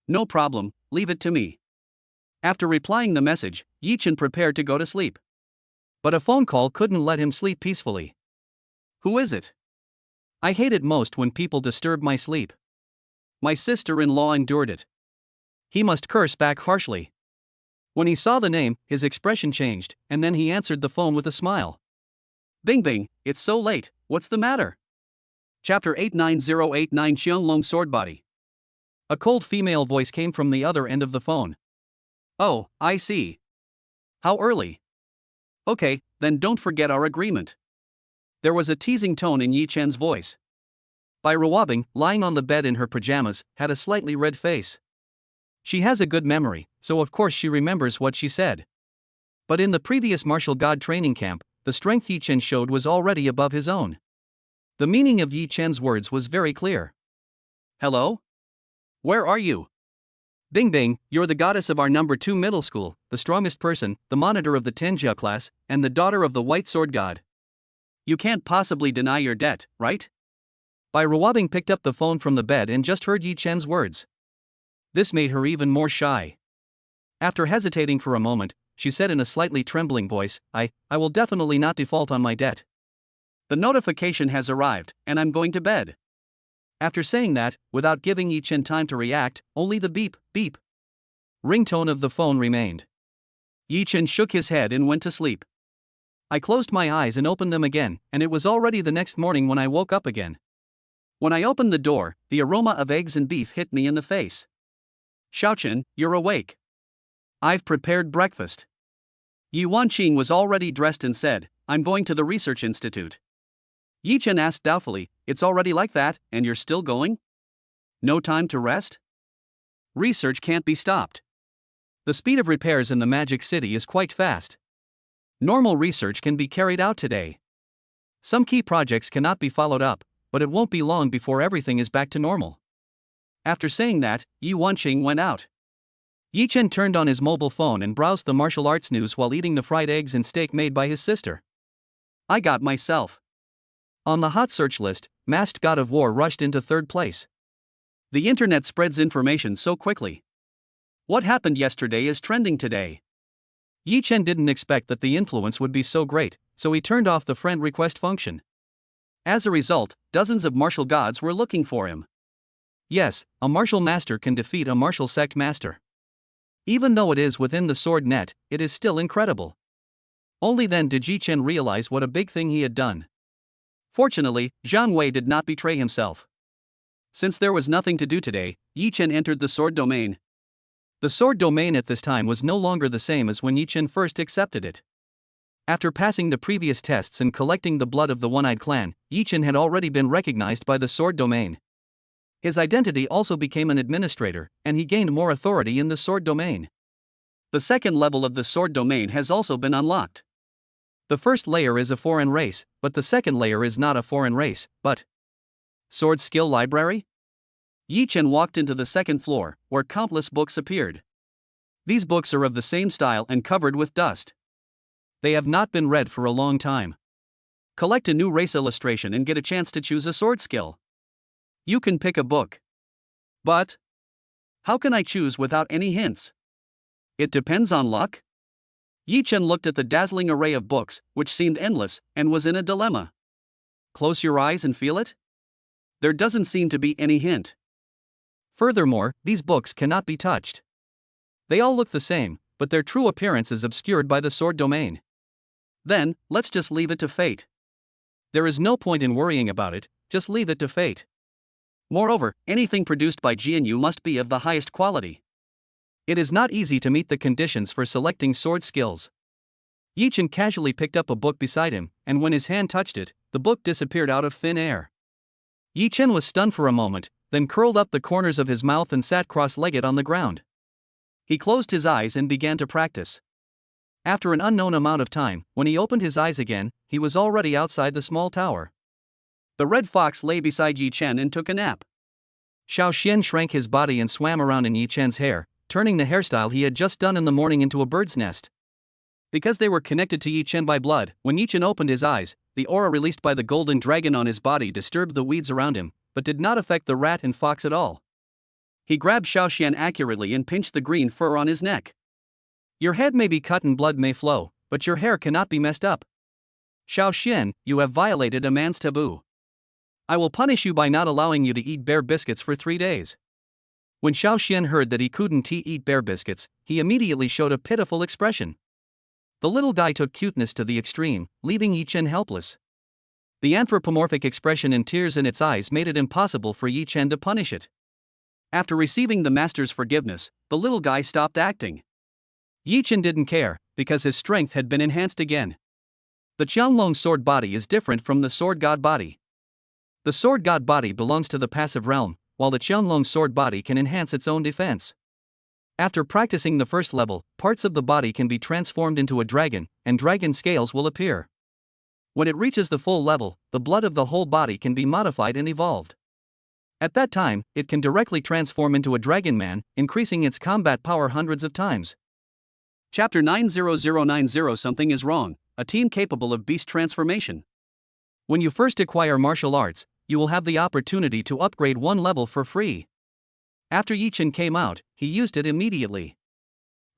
No problem, leave it to me. After replying the message, Yi Chen prepared to go to sleep. But a phone call couldn't let him sleep peacefully. Who is it? I hate it most when people disturb my sleep. My sister-in-law endured it. He must curse back harshly. When he saw the name, his expression changed, and then he answered the phone with a smile. Bing Bing, it's so late, what's the matter? Chapter 89089 Xianglong Sword Body. A cold female voice came from the other end of the phone. Oh, I see. How early? Okay, then don't forget our agreement. There was a teasing tone in Yi Chen's voice. Bai Ruobing, lying on the bed in her pajamas, had a slightly red face. She has a good memory, so of course she remembers what she said. But in the previous martial god training camp, the strength Yi Chen showed was already above his own. The meaning of Yi Chen's words was very clear. Hello? Where are you? Bing Bing, you're the goddess of our number 2 middle school, the strongest person, the monitor of the Tenjia class, and the daughter of the white sword god. You can't possibly deny your debt, right? Bai Ruobing picked up the phone from the bed and just heard Yi Chen's words. This made her even more shy. After hesitating for a moment, she said in a slightly trembling voice, I will definitely not default on my debt. The notification has arrived, and I'm going to bed. After saying that, without giving Yi Chen time to react, only the beep, beep ringtone of the phone remained. Yi Chen shook his head and went to sleep. I closed my eyes and opened them again, and it was already the next morning when I woke up again. When I opened the door, the aroma of eggs and beef hit me in the face. Xiaochen, you're awake. I've prepared breakfast. Yi Wanqing was already dressed and said, I'm going to the research institute. Yi Chen asked doubtfully, it's already like that, and you're still going? No time to rest? Research can't be stopped. The speed of repairs in the Magic City is quite fast. Normal research can be carried out today. Some key projects cannot be followed up, but it won't be long before everything is back to normal. After saying that, Yi Wanqing went out. Yi Chen turned on his mobile phone and browsed the martial arts news while eating the fried eggs and steak made by his sister. I got myself. On the hot search list, Masked God of War rushed into third place. The internet spreads information so quickly. What happened yesterday is trending today. Yi Chen didn't expect that the influence would be so great, so he turned off the friend request function. As a result, dozens of martial gods were looking for him. Yes, a martial master can defeat a martial sect master. Even though it is within the sword net, it is still incredible. Only then did Yi Chen realize what a big thing he had done. Fortunately, Zhang Wei did not betray himself. Since there was nothing to do today, Yi Chen entered the sword domain. The sword domain at this time was no longer the same as when Yi Chen first accepted it. After passing the previous tests and collecting the blood of the One-Eyed Clan, Yi Chen had already been recognized by the Sword Domain. His identity also became an administrator, and he gained more authority in the Sword Domain. The second level of the Sword Domain has also been unlocked. The first layer is a foreign race, but the second layer is not a foreign race, but Sword Skill Library? Yi Chen walked into the second floor, where countless books appeared. These books are of the same style and covered with dust. They have not been read for a long time. Collect a new race illustration and get a chance to choose a sword skill. You can pick a book. But how can I choose without any hints? It depends on luck. Yi Chen looked at the dazzling array of books, which seemed endless, and was in a dilemma. Close your eyes and feel it? There doesn't seem to be any hint. Furthermore, these books cannot be touched. They all look the same, but their true appearance is obscured by the Sword Domain. Then, let's just leave it to fate. There is no point in worrying about it, just leave it to fate. Moreover, anything produced by GNU must be of the highest quality. It is not easy to meet the conditions for selecting sword skills. Yi Chen casually picked up a book beside him, and when his hand touched it, the book disappeared out of thin air. Yi Chen was stunned for a moment, then curled up the corners of his mouth and sat cross-legged on the ground. He closed his eyes and began to practice. After an unknown amount of time, when he opened his eyes again, he was already outside the small tower. The red fox lay beside Yi Chen and took a nap. Xiao Xian shrank his body and swam around in Yi Chen's hair, turning the hairstyle he had just done in the morning into a bird's nest. Because they were connected to Yi Chen by blood, when Yi Chen opened his eyes, the aura released by the golden dragon on his body disturbed the weeds around him, but did not affect the rat and fox at all. He grabbed Xiao Xian accurately and pinched the green fur on his neck. Your head may be cut and blood may flow, but your hair cannot be messed up. Xiao Xian, you have violated a man's taboo. I will punish you by not allowing you to eat bear biscuits for 3 days. When Xiao Xian heard that he couldn't eat bear biscuits, he immediately showed a pitiful expression. The little guy took cuteness to the extreme, leaving Yi Chen helpless. The anthropomorphic expression and tears in its eyes made it impossible for Yi Chen to punish it. After receiving the master's forgiveness, the little guy stopped acting. Yi Chen didn't care, because his strength had been enhanced again. The Qianglong sword body is different from the sword god body. The sword god body belongs to the passive realm, while the Qianglong sword body can enhance its own defense. After practicing the first level, parts of the body can be transformed into a dragon, and dragon scales will appear. When it reaches the full level, the blood of the whole body can be modified and evolved. At that time, it can directly transform into a dragon man, increasing its combat power hundreds of times. Chapter 90090 Something is wrong, a team capable of beast transformation. When you first acquire martial arts, you will have the opportunity to upgrade one level for free. After Yi Chen came out, he used it immediately.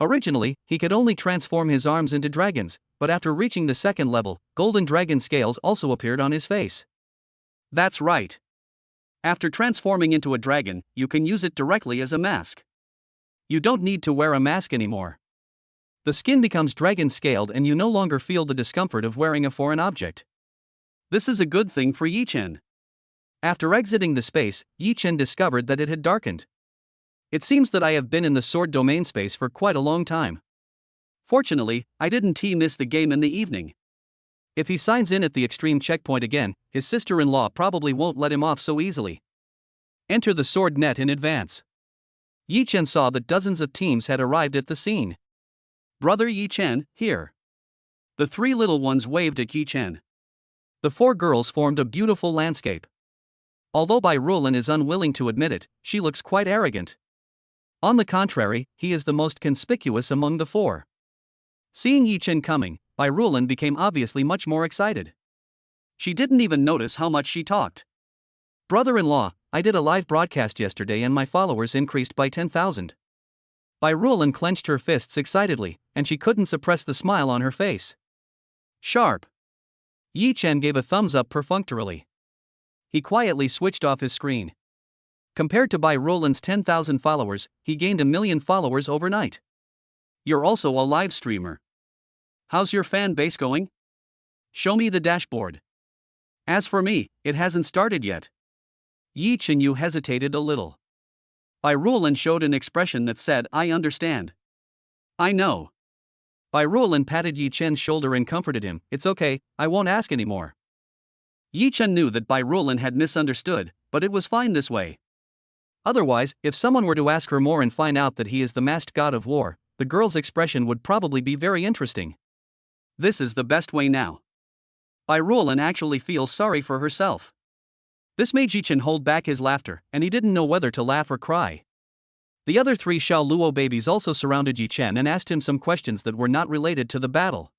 Originally, he could only transform his arms into dragons, but after reaching the second level, golden dragon scales also appeared on his face. That's right. After transforming into a dragon, you can use it directly as a mask. You don't need to wear a mask anymore. The skin becomes dragon-scaled and you no longer feel the discomfort of wearing a foreign object. This is a good thing for Yi Chen. After exiting the space, Yi Chen discovered that it had darkened. It seems that I have been in the sword domain space for quite a long time. Fortunately, I didn't miss the game in the evening. If he signs in at the extreme checkpoint again, his sister-in-law probably won't let him off so easily. Enter the sword net in advance. Yi Chen saw that dozens of teams had arrived at the scene. Brother Yi Chen, here. The 3 little ones waved at Yi Chen. The 4 girls formed a beautiful landscape. Although Bai Rulin is unwilling to admit it, she looks quite arrogant. On the contrary, he is the most conspicuous among the 4. Seeing Yi Chen coming, Bai Rulin became obviously much more excited. She didn't even notice how much she talked. Brother-in-law, I did a live broadcast yesterday and my followers increased by 10,000. Bai Rulin clenched her fists excitedly, and she couldn't suppress the smile on her face. Sharp. Yi Chen gave a thumbs up perfunctorily. He quietly switched off his screen. Compared to Bai Rulin's 10,000 followers, he gained 1 million followers overnight. You're also a live streamer. How's your fan base going? Show me the dashboard. As for me, it hasn't started yet. Yi Chen Yu hesitated a little. Bai Rulin showed an expression that said, I understand. I know. Bai Ruolin patted Yi Chen's shoulder and comforted him. It's okay, I won't ask anymore. Yi Chen knew that Bai Ruolin had misunderstood, but it was fine this way. Otherwise, if someone were to ask her more and find out that he is the masked god of war, the girl's expression would probably be very interesting. This is the best way now. Bai Ruolin actually feels sorry for herself. This made Yi Chen hold back his laughter, and he didn't know whether to laugh or cry. The other three Xiao Luo babies also surrounded Yi Chen and asked him some questions that were not related to the battle.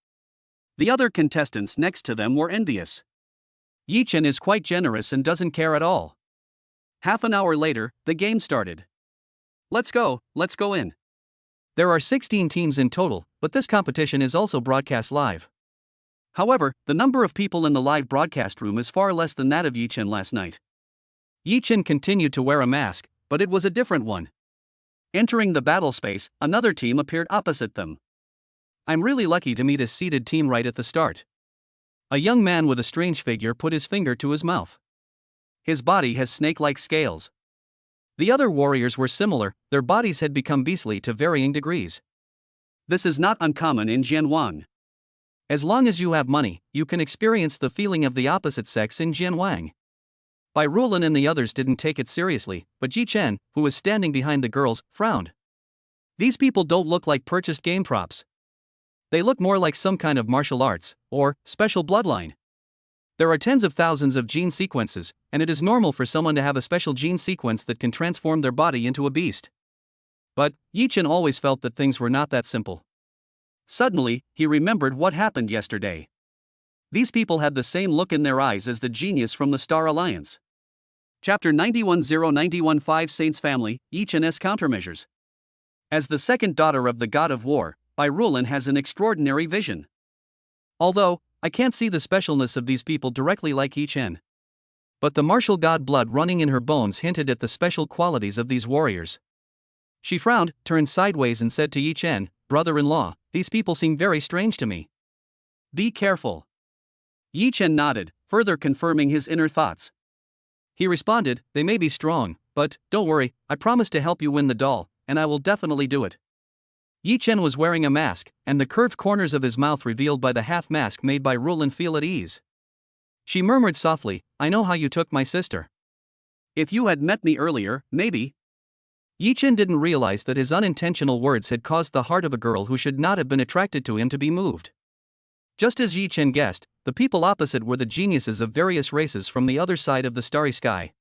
The other contestants next to them were envious. Yi Chen is quite generous and doesn't care at all. Half an hour later, the game started. Let's go in. There are 16 teams in total, but this competition is also broadcast live. However, the number of people in the live broadcast room is far less than that of Yi Chen last night. Yi Chen continued to wear a mask, but it was a different one. Entering the battle space, another team appeared opposite them. I'm really lucky to meet a seeded team right at the start. A young man with a strange figure put his finger to his mouth. His body has snake-like scales. The other warriors were similar, their bodies had become beastly to varying degrees. This is not uncommon in Jianwang. As long as you have money, you can experience the feeling of the opposite sex in Jianwang. Bai Ruolin and the others didn't take it seriously, but Yi Chen, who was standing behind the girls, frowned. These people don't look like purchased game props. They look more like some kind of martial arts, or special bloodline. There are tens of thousands of gene sequences, and it is normal for someone to have a special gene sequence that can transform their body into a beast. But Yi Chen always felt that things were not that simple. Suddenly, he remembered what happened yesterday. These people had the same look in their eyes as the genius from the Star Alliance. Chapter 910915 Saint's Family, Yi Chen's Countermeasures. As the second daughter of the god of war, Bai Ruolin has an extraordinary vision. Although, I can't see the specialness of these people directly like Yi Chen. But the martial god blood running in her bones hinted at the special qualities of these warriors. She frowned, turned sideways and said to Yi Chen, brother-in-law, these people seem very strange to me. Be careful. Yi Chen nodded, further confirming his inner thoughts. He responded, they may be strong, but, don't worry, I promise to help you win the doll, and I will definitely do it. Yi Chen was wearing a mask, and the curved corners of his mouth revealed by the half mask made Bai Ruolin feel at ease. She murmured softly, I know how you took my sister. If you had met me earlier, maybe. Yi Chen didn't realize that his unintentional words had caused the heart of a girl who should not have been attracted to him to be moved. Just as Yi Chen guessed, the people opposite were the geniuses of various races from the other side of the starry sky.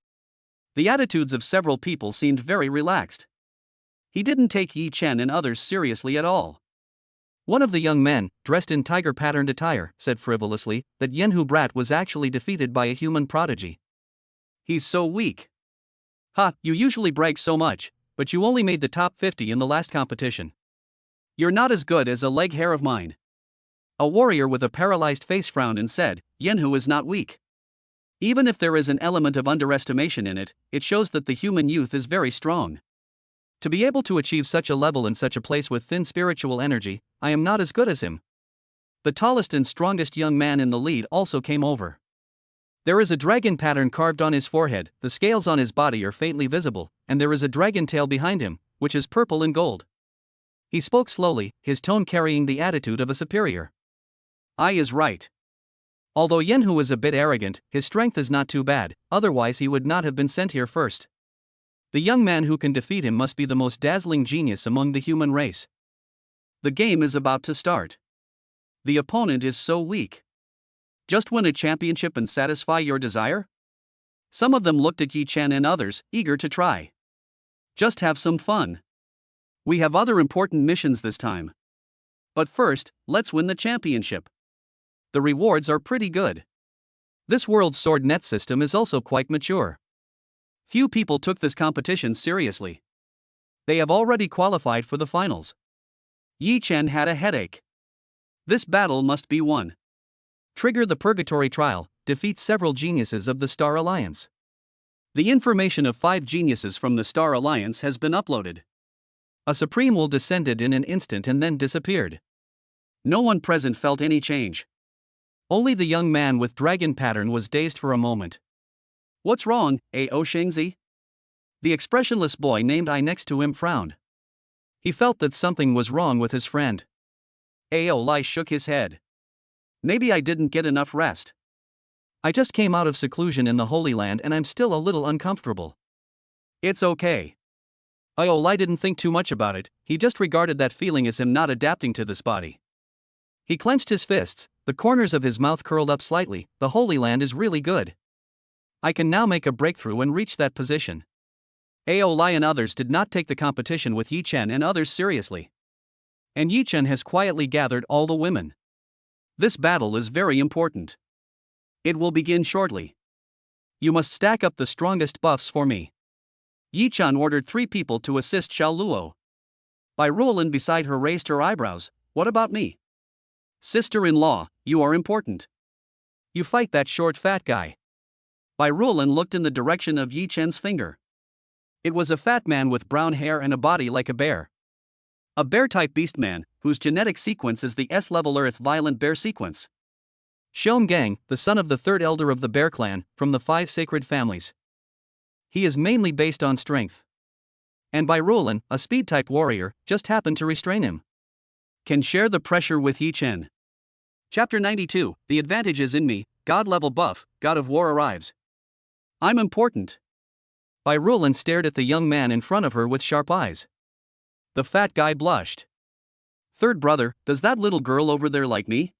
The attitudes of several people seemed very relaxed. He didn't take Yi Chen and others seriously at all. One of the young men, dressed in tiger-patterned attire, said frivolously that Yenhu Brat was actually defeated by a human prodigy. He's so weak. Ha, you usually brag so much, but you only made the top 50 in the last competition. You're not as good as a leg hair of mine. A warrior with a paralyzed face frowned and said, Yenhu is not weak. Even if there is an element of underestimation in it, it shows that the human youth is very strong. To be able to achieve such a level in such a place with thin spiritual energy, I am not as good as him. The tallest and strongest young man in the lead also came over. There is a dragon pattern carved on his forehead, the scales on his body are faintly visible, and there is a dragon tail behind him, which is purple and gold. He spoke slowly, his tone carrying the attitude of a superior. I is right. Although Yenhu is a bit arrogant, his strength is not too bad, otherwise he would not have been sent here first. The young man who can defeat him must be the most dazzling genius among the human race. The game is about to start. The opponent is so weak. Just win a championship and satisfy your desire? Some of them looked at Yi Chen and others, eager to try. Just have some fun. We have other important missions this time. But first, let's win the championship. The rewards are pretty good. This world's sword net system is also quite mature. Few people took this competition seriously. They have already qualified for the finals. Yi Chen had a headache. This battle must be won. Trigger the Purgatory Trial, defeat several geniuses of the Star Alliance. The information of 5 geniuses from the Star Alliance has been uploaded. A supreme will descended in an instant and then disappeared. No one present felt any change. Only the young man with dragon pattern was dazed for a moment. What's wrong, A.O. Shengzi? The expressionless boy named I next to him frowned. He felt that something was wrong with his friend. Aolai shook his head. Maybe I didn't get enough rest. I just came out of seclusion in the Holy Land and I'm still a little uncomfortable. It's okay. Aolai didn't think too much about it, he just regarded that feeling as him not adapting to this body. He clenched his fists, the corners of his mouth curled up slightly. The Holy Land is really good. I can now make a breakthrough and reach that position. Aolai and others did not take the competition with Yi Chen and others seriously. And Yi Chen has quietly gathered all the women. This battle is very important. It will begin shortly. You must stack up the strongest buffs for me. Yi Chen ordered 3 people to assist Xiao Luo. Bai Ruolin beside her raised her eyebrows. What about me? Sister-in-law, you are important. You fight that short fat guy. Bai Ruolin looked in the direction of Yi Chen's finger. It was a fat man with brown hair and a body like a bear. A bear-type beast man, whose genetic sequence is the S-level Earth violent bear sequence. Xiong Gang, the son of the 3rd elder of the bear clan, from the 5 sacred families. He is mainly based on strength. And Bai Ruolin, a speed-type warrior, just happened to restrain him. Can share the pressure with Yi Chen. Chapter 92, The Advantage is in Me, God-level buff, God of War arrives. I'm important. Bai Ruolin stared at the young man in front of her with sharp eyes. The fat guy blushed. Third brother, does that little girl over there like me?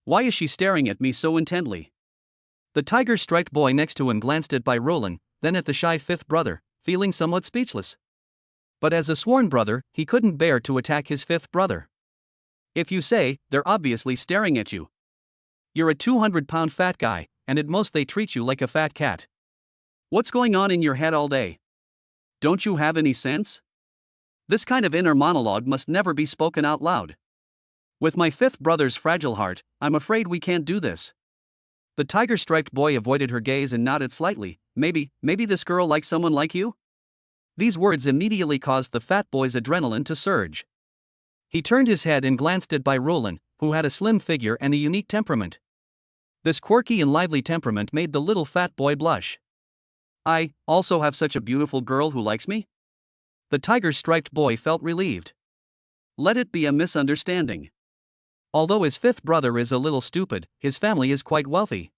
Why is she staring at me so intently? The tiger-striped boy next to him glanced at Bai Ruolin, then at the shy 5th brother, feeling somewhat speechless. But as a sworn brother, he couldn't bear to attack his 5th brother. If you say, they're obviously staring at you. You're a 200-pound fat guy, and at most they treat you like a fat cat. What's going on in your head all day? Don't you have any sense? This kind of inner monologue must never be spoken out loud. With my 5th brother's fragile heart, I'm afraid we can't do this. The tiger-striped boy avoided her gaze and nodded slightly. Maybe this girl likes someone like you? These words immediately caused the fat boy's adrenaline to surge. He turned his head and glanced at Bai Ruolin, who had a slim figure and a unique temperament. This quirky and lively temperament made the little fat boy blush. I also have such a beautiful girl who likes me? The tiger-striped boy felt relieved. Let it be a misunderstanding. Although his 5th brother is a little stupid, his family is quite wealthy.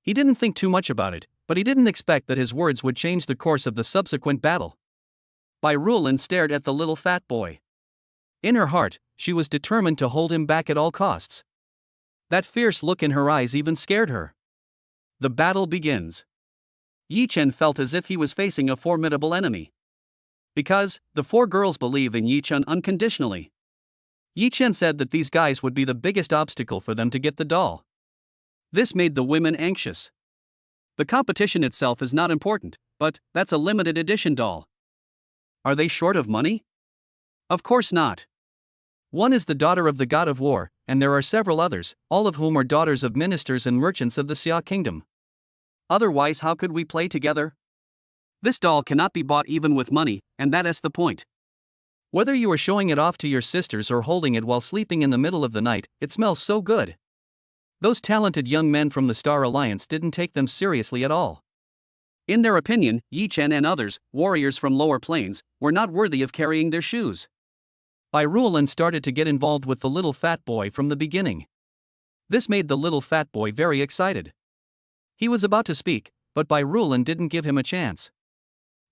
He didn't think too much about it, but he didn't expect that his words would change the course of the subsequent battle. Bai Ruolin stared at the little fat boy. In her heart, she was determined to hold him back at all costs. That fierce look in her eyes even scared her. The battle begins. Yi Chen felt as if he was facing a formidable enemy. Because, the 4 girls believe in Yi Chen unconditionally. Yi Chen said that these guys would be the biggest obstacle for them to get the doll. This made the women anxious. The competition itself is not important, but that's a limited edition doll. Are they short of money? Of course not. One is the daughter of the god of war, and there are several others, all of whom are daughters of ministers and merchants of the Xia kingdom. Otherwise, how could we play together? This doll cannot be bought even with money, and that is the point. Whether you are showing it off to your sisters or holding it while sleeping in the middle of the night, it smells so good. Those talented young men from the Star Alliance didn't take them seriously at all. In their opinion, Yi Chen and others, warriors from lower planes, were not worthy of carrying their shoes. Bai Ruolin started to get involved with the little fat boy from the beginning. This made the little fat boy very excited. He was about to speak, but Bai Ruolin didn't give him a chance.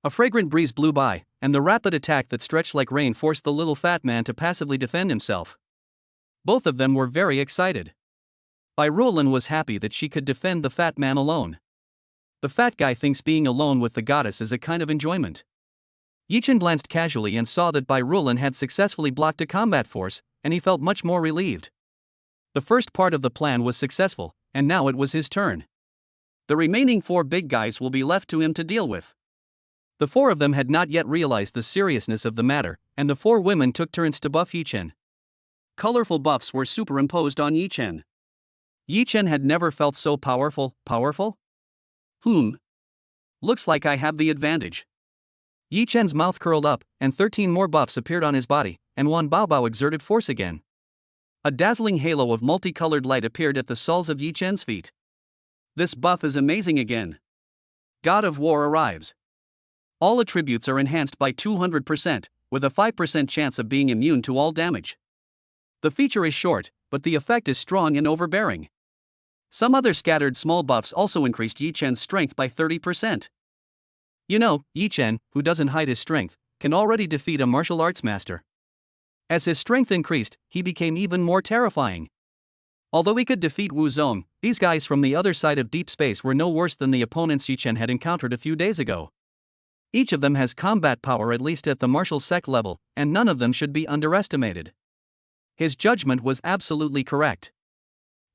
A fragrant breeze blew by, and the rapid attack that stretched like rain forced the little fat man to passively defend himself. Both of them were very excited. Bai Ruolin was happy that she could defend the fat man alone. The fat guy thinks being alone with the goddess is a kind of enjoyment. Yi Chen glanced casually and saw that Bai Ruolin had successfully blocked a combat force, and he felt much more relieved. The first part of the plan was successful, and now it was his turn. The remaining 4 big guys will be left to him to deal with. The 4 of them had not yet realized the seriousness of the matter, and the 4 women took turns to buff Yi Chen. Colorful buffs were superimposed on Yi Chen. Yi Chen had never felt so powerful. Looks like I have the advantage. Yi Chen's mouth curled up, and 13 more buffs appeared on his body, and Wan Baobao exerted force again. A dazzling halo of multicolored light appeared at the soles of Yi Chen's feet. This buff is amazing again. God of War arrives. All attributes are enhanced by 200%, with a 5% chance of being immune to all damage. The feature is short, but the effect is strong and overbearing. Some other scattered small buffs also increased Yi Chen's strength by 30%. You know, Yi Chen, who doesn't hide his strength, can already defeat a martial arts master. As his strength increased, he became even more terrifying. Although he could defeat Wu Zong, these guys from the other side of deep space were no worse than the opponents Yi Chen had encountered a few days ago. Each of them has combat power at least at the martial sect level, and none of them should be underestimated. His judgment was absolutely correct.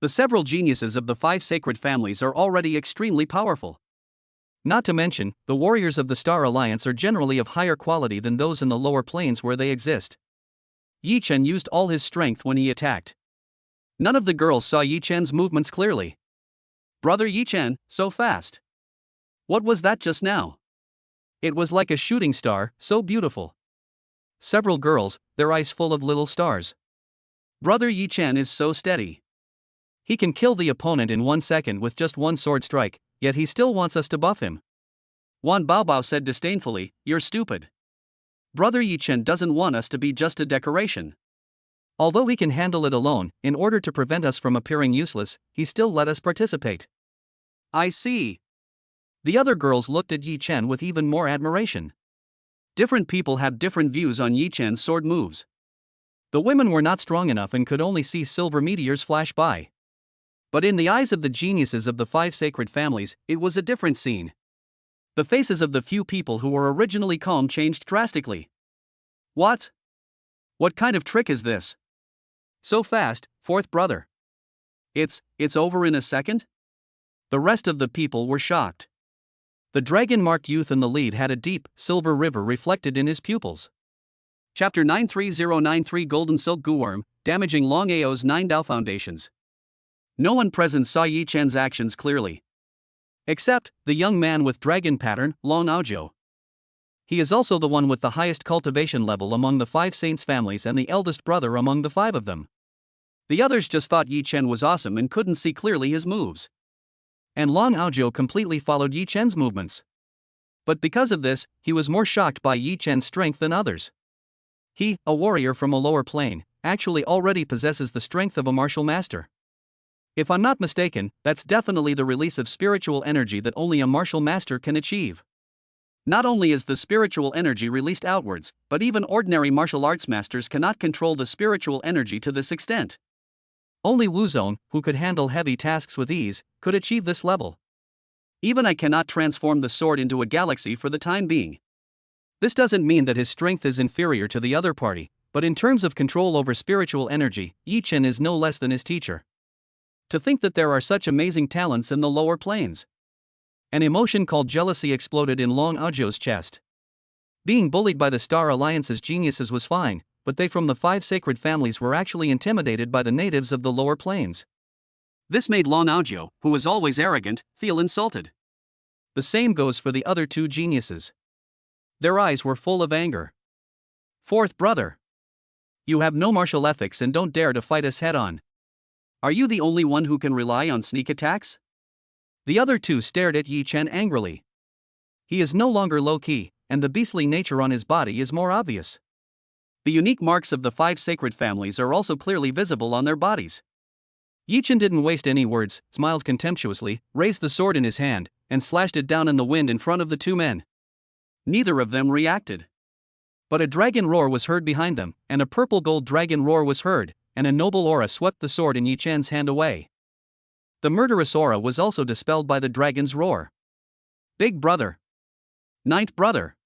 The several geniuses of the 5 sacred families are already extremely powerful. Not to mention, the warriors of the Star Alliance are generally of higher quality than those in the lower planes where they exist. Yi Chen used all his strength when he attacked. None of the girls saw Yi Chen's movements clearly. Brother Yi Chen, so fast. What was that just now? It was like a shooting star, so beautiful. Several girls, their eyes full of little stars. Brother Yi Chen is so steady. He can kill the opponent in 1 second with just one sword strike, yet he still wants us to buff him. Wan Baobao said disdainfully, "You're stupid. Brother Yi Chen doesn't want us to be just a decoration. Although he can handle it alone, in order to prevent us from appearing useless, he still let us participate." I see. The other girls looked at Yi Chen with even more admiration. Different people have different views on Yi Chen's sword moves. The women were not strong enough and could only see silver meteors flash by. But in the eyes of the geniuses of the 5 sacred families, it was a different scene. The faces of the few people who were originally calm changed drastically. What? What kind of trick is this? So fast, fourth brother. It's over in a second? The rest of the people were shocked. The dragon-marked youth in the lead had a deep, silver river reflected in his pupils. Chapter 93093 Golden Silk Guworm, damaging Long Ao's 9 Dao foundations. No one present saw Yi Chen's actions clearly. Except the young man with dragon pattern, Long Aojiu. He is also the one with the highest cultivation level among the 5 saints' families and the eldest brother among the 5 of them. The others just thought Yi Chen was awesome and couldn't see clearly his moves. And Long Aojiu completely followed Yi Chen's movements. But because of this, he was more shocked by Yi Chen's strength than others. He, a warrior from a lower plane, actually already possesses the strength of a martial master. If I'm not mistaken, that's definitely the release of spiritual energy that only a martial master can achieve. Not only is the spiritual energy released outwards, but even ordinary martial arts masters cannot control the spiritual energy to this extent. Only Wu Zong, who could handle heavy tasks with ease, could achieve this level. Even I cannot transform the sword into a galaxy for the time being. This doesn't mean that his strength is inferior to the other party, but in terms of control over spiritual energy, Yi Chen is no less than his teacher. To think that there are such amazing talents in the lower planes. An emotion called jealousy exploded in Long Aojiu's chest. Being bullied by the Star Alliance's geniuses was fine, but they from the 5 sacred families were actually intimidated by the natives of the lower planes. This made Long Aojiu, who was always arrogant, feel insulted. The same goes for the other 2 geniuses. Their eyes were full of anger. Fourth brother. You have no martial ethics and don't dare to fight us head-on. Are you the only one who can rely on sneak attacks? The other 2 stared at Yi Chen angrily. He is no longer low-key, and the beastly nature on his body is more obvious. The unique marks of the 5 sacred families are also clearly visible on their bodies. Yi Chen didn't waste any words, smiled contemptuously, raised the sword in his hand, and slashed it down in the wind in front of the 2 men. Neither of them reacted. But a dragon roar was heard behind them, and a purple-gold dragon roar was heard, and a noble aura swept the sword in Yi Chen's hand away. The murderous aura was also dispelled by the dragon's roar. Big brother. Ninth brother.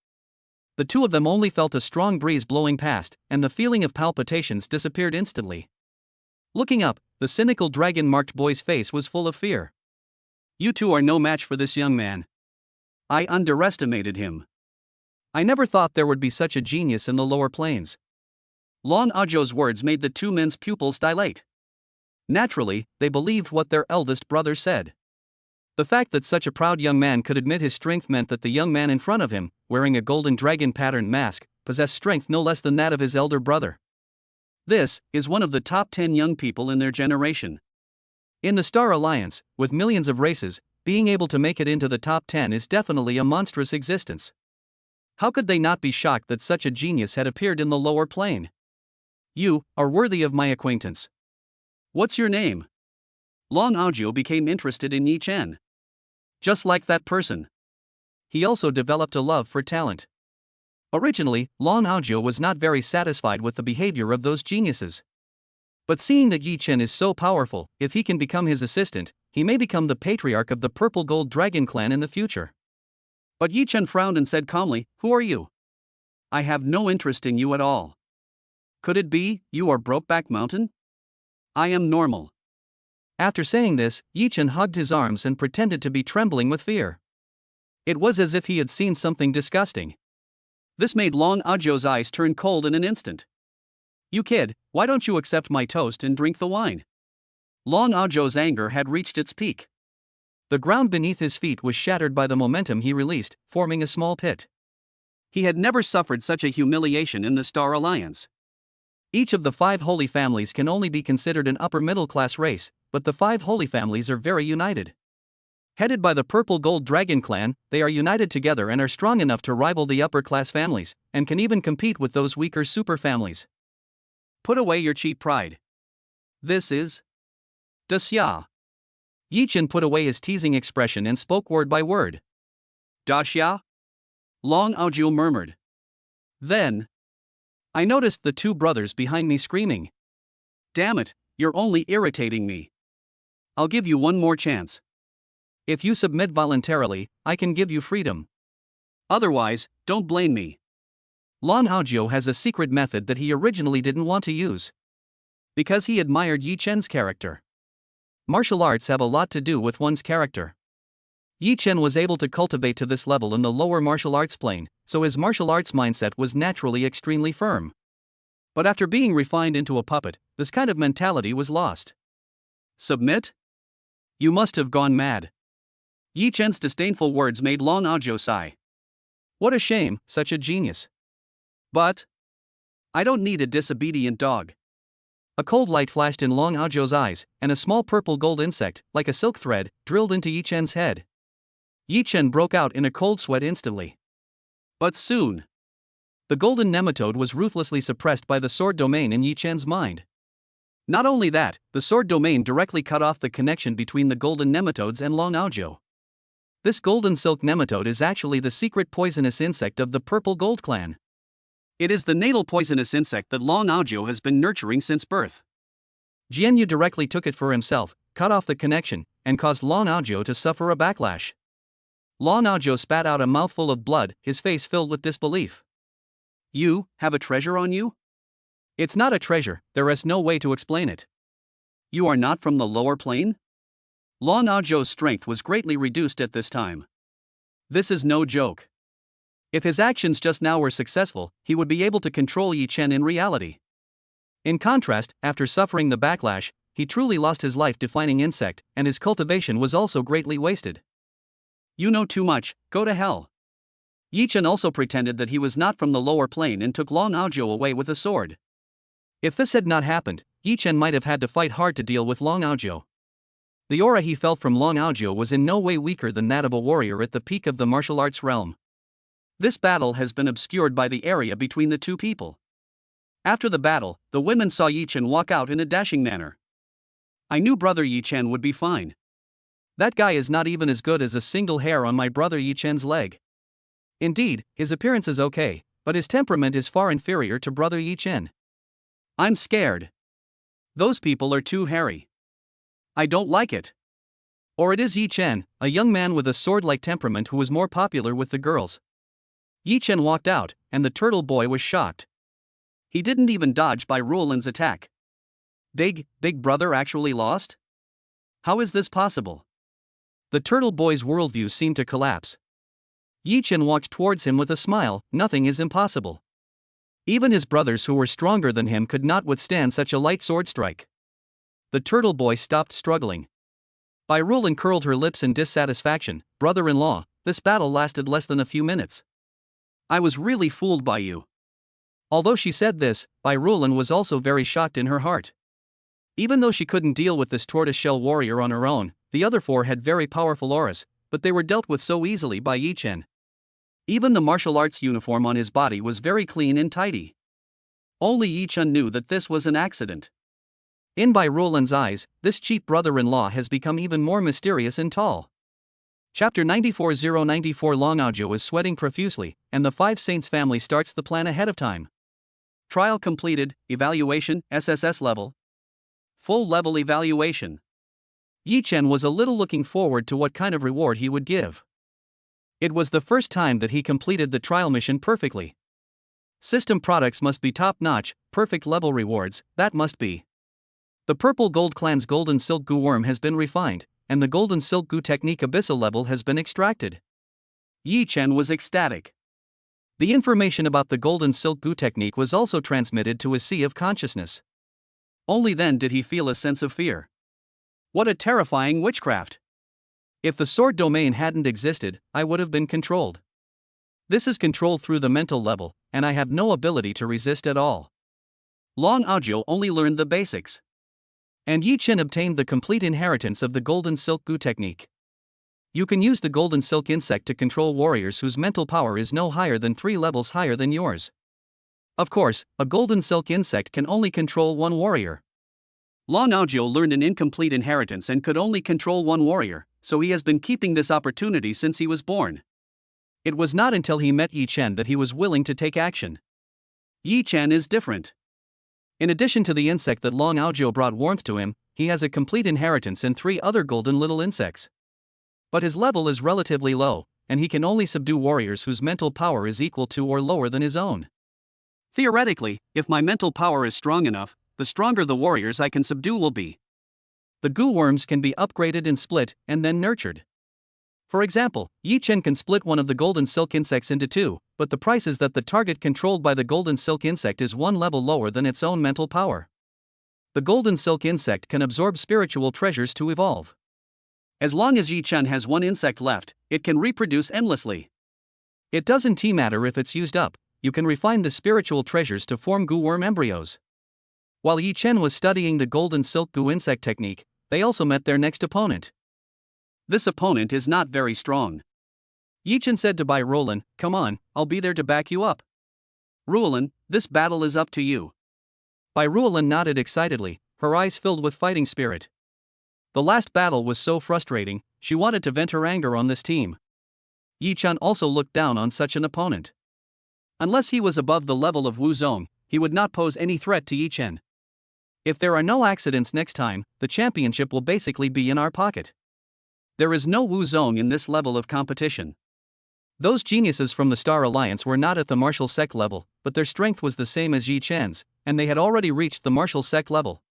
The 2 of them only felt a strong breeze blowing past, and the feeling of palpitations disappeared instantly. Looking up, the cynical dragon-marked boy's face was full of fear. You 2 are no match for this young man. I underestimated him. I never thought there would be such a genius in the lower planes. Long Aojiu's words made the 2 men's pupils dilate. Naturally, they believed what their eldest brother said. The fact that such a proud young man could admit his strength meant that the young man in front of him, wearing a golden dragon-patterned mask, possessed strength no less than that of his elder brother. This is one of the top 10 young people in their generation. In the Star Alliance, with millions of races, being able to make it into the top 10 is definitely a monstrous existence. How could they not be shocked that such a genius had appeared in the lower plane? You are worthy of my acquaintance. What's your name? Long Aojiu became interested in Yi Chen. Just like that person, he also developed a love for talent. Originally, Long Aojiu was not very satisfied with the behavior of those geniuses. But seeing that Yi Chen is so powerful, if he can become his assistant, he may become the patriarch of the Purple Gold Dragon clan in the future. But Yi Chen frowned and said calmly, "Who are you? I have no interest in you at all. Could it be, you are Brokeback Mountain? I am normal." After saying this, Yi Chen hugged his arms and pretended to be trembling with fear. It was as if he had seen something disgusting. This made Long Aojiu's eyes turn cold in an instant. "You kid, why don't you accept my toast and drink the wine?" Long Aojiu's anger had reached its peak. The ground beneath his feet was shattered by the momentum he released, forming a small pit. He had never suffered such a humiliation in the Star Alliance. Each of the 5 holy families can only be considered an upper-middle-class race, but the 5 holy families are very united. Headed by the Purple Gold Dragon clan, they are united together and are strong enough to rival the upper-class families, and can even compete with those weaker super families. Put away your cheap pride. This is Daxia. Yi Chen put away his teasing expression and spoke word by word. "Daxia?" Long Aojiu murmured. Then I noticed the 2 brothers behind me screaming. "Damn it, you're only irritating me. I'll give you one more chance. If you submit voluntarily, I can give you freedom. Otherwise, don't blame me." Long Aojiu has a secret method that he originally didn't want to use. Because he admired Yi Chen's character. Martial arts have a lot to do with one's character. Yi Chen was able to cultivate to this level in the lower martial arts plane, so his martial arts mindset was naturally extremely firm. But after being refined into a puppet, this kind of mentality was lost. "Submit? You must have gone mad." Yi Chen's disdainful words made Long Aojiu sigh. What a shame, such a genius. But I don't need a disobedient dog. A cold light flashed in Long Aojiu's eyes, and a small purple gold insect, like a silk thread, drilled into Yi Chen's head. Yi Chen broke out in a cold sweat instantly. But soon, the golden nematode was ruthlessly suppressed by the sword domain in Yi Chen's mind. Not only that, the sword domain directly cut off the connection between the golden nematodes and Long Aojiu. This golden silk nematode is actually the secret poisonous insect of the Purple Gold clan. It is the natal poisonous insect that Long Aojiu has been nurturing since birth. Jianyu directly took it for himself, cut off the connection, and caused Long Aojiu to suffer a backlash. Long Aojiu spat out a mouthful of blood, his face filled with disbelief. "You have a treasure on you?" "It's not a treasure, there is no way to explain it." "You are not from the lower plane?" Long Aojiu's strength was greatly reduced at this time. This is no joke. If his actions just now were successful, he would be able to control Yi Chen in reality. In contrast, after suffering the backlash, he truly lost his life-defining insect, and his cultivation was also greatly wasted. "You know too much, go to hell." Yi Chen also pretended that he was not from the lower plane and took Long Aojiu away with a sword. If this had not happened, Yi Chen might have had to fight hard to deal with Long Aojiu. The aura he felt from Long Aojiu was in no way weaker than that of a warrior at the peak of the martial arts realm. This battle has been obscured by the area between the 2 people. After the battle, the women saw Yi Chen walk out in a dashing manner. "I knew brother Yi Chen would be fine. That guy is not even as good as a single hair on my brother Yi Chen's leg. Indeed, his appearance is okay, but his temperament is far inferior to brother Yi Chen. I'm scared. Those people are too hairy. I don't like it." Or it is Yi Chen, a young man with a sword-like temperament who was more popular with the girls. Yi Chen walked out, and the turtle boy was shocked. He didn't even dodge Bai Ruolan's attack. Big brother actually lost? How is this possible? The turtle boy's worldview seemed to collapse. Yi Chen walked towards him with a smile. Nothing is impossible. Even his brothers who were stronger than him could not withstand such a light sword strike. The turtle boy stopped struggling. Bai Ruolan curled her lips in dissatisfaction. "Brother-in-law, this battle lasted less than a few minutes. I was really fooled by you." Although she said this, Bai Ruolan was also very shocked in her heart. Even though she couldn't deal with this tortoiseshell warrior on her own, the other 4 had very powerful auras, but they were dealt with so easily by Yi Chen. Even the martial arts uniform on his body was very clean and tidy. Only Yi-chun knew that this was an accident. In by Roland's eyes, this cheap brother-in-law has become even more mysterious and tall. Chapter 94. Long Aojo is sweating profusely, and the Five Saints family starts the plan ahead of time. Trial completed, evaluation, SSS level. Full level evaluation. Yi-chen was a little looking forward to what kind of reward he would give. It was the first time that he completed the trial mission perfectly. System products must be top-notch, perfect level rewards, that must be. The Purple Gold Clan's Golden Silk Goo Worm has been refined, and the Golden Silk Goo Technique Abyssal level has been extracted. Yi-chen was ecstatic. The information about the Golden Silk Goo Technique was also transmitted to his sea of consciousness. Only then did he feel a sense of fear. What a terrifying witchcraft! If the sword domain hadn't existed, I would have been controlled. This is control through the mental level, and I have no ability to resist at all. Long Aojo only learned the basics. And Yi-chen obtained the complete inheritance of the Golden Silk Goo Technique. You can use the Golden Silk Insect to control warriors whose mental power is no higher than 3 levels higher than yours. Of course, a Golden Silk Insect can only control one warrior. Long Aojo learned an incomplete inheritance and could only control one warrior, so he has been keeping this opportunity since he was born. It was not until he met Yi-chen that he was willing to take action. Yi-chen is different. In addition to the insect that Long Aojo brought warmth to him, he has a complete inheritance and 3 other golden little insects. But his level is relatively low, and he can only subdue warriors whose mental power is equal to or lower than his own. Theoretically, if my mental power is strong enough, the stronger the warriors I can subdue will be. The goo worms can be upgraded and split, and then nurtured. For example, Yi-chen can split one of the golden silk insects into 2, but the price is that the target controlled by the golden silk insect is 1 level lower than its own mental power. The golden silk insect can absorb spiritual treasures to evolve. As long as Yi-chen has 1 insect left, it can reproduce endlessly. It doesn't matter if it's used up, you can refine the spiritual treasures to form goo worm embryos. While Yi-chen was studying the golden silk goo insect technique, they also met their next opponent. This opponent is not very strong. Yi-chen said to Bai Roland, "Come on, I'll be there to back you up." "Roland, this battle is up to you." Bai Roland nodded excitedly, her eyes filled with fighting spirit. The last battle was so frustrating, she wanted to vent her anger on this team. Yi-chen also looked down on such an opponent. Unless he was above the level of Wu Zong, he would not pose any threat to Yi-chen. If there are no accidents next time, the championship will basically be in our pocket. There is no Wu Zong in this level of competition. Those geniuses from the Star Alliance were not at the martial sect level, but their strength was the same as Yi-chen's, and they had already reached the martial sect level.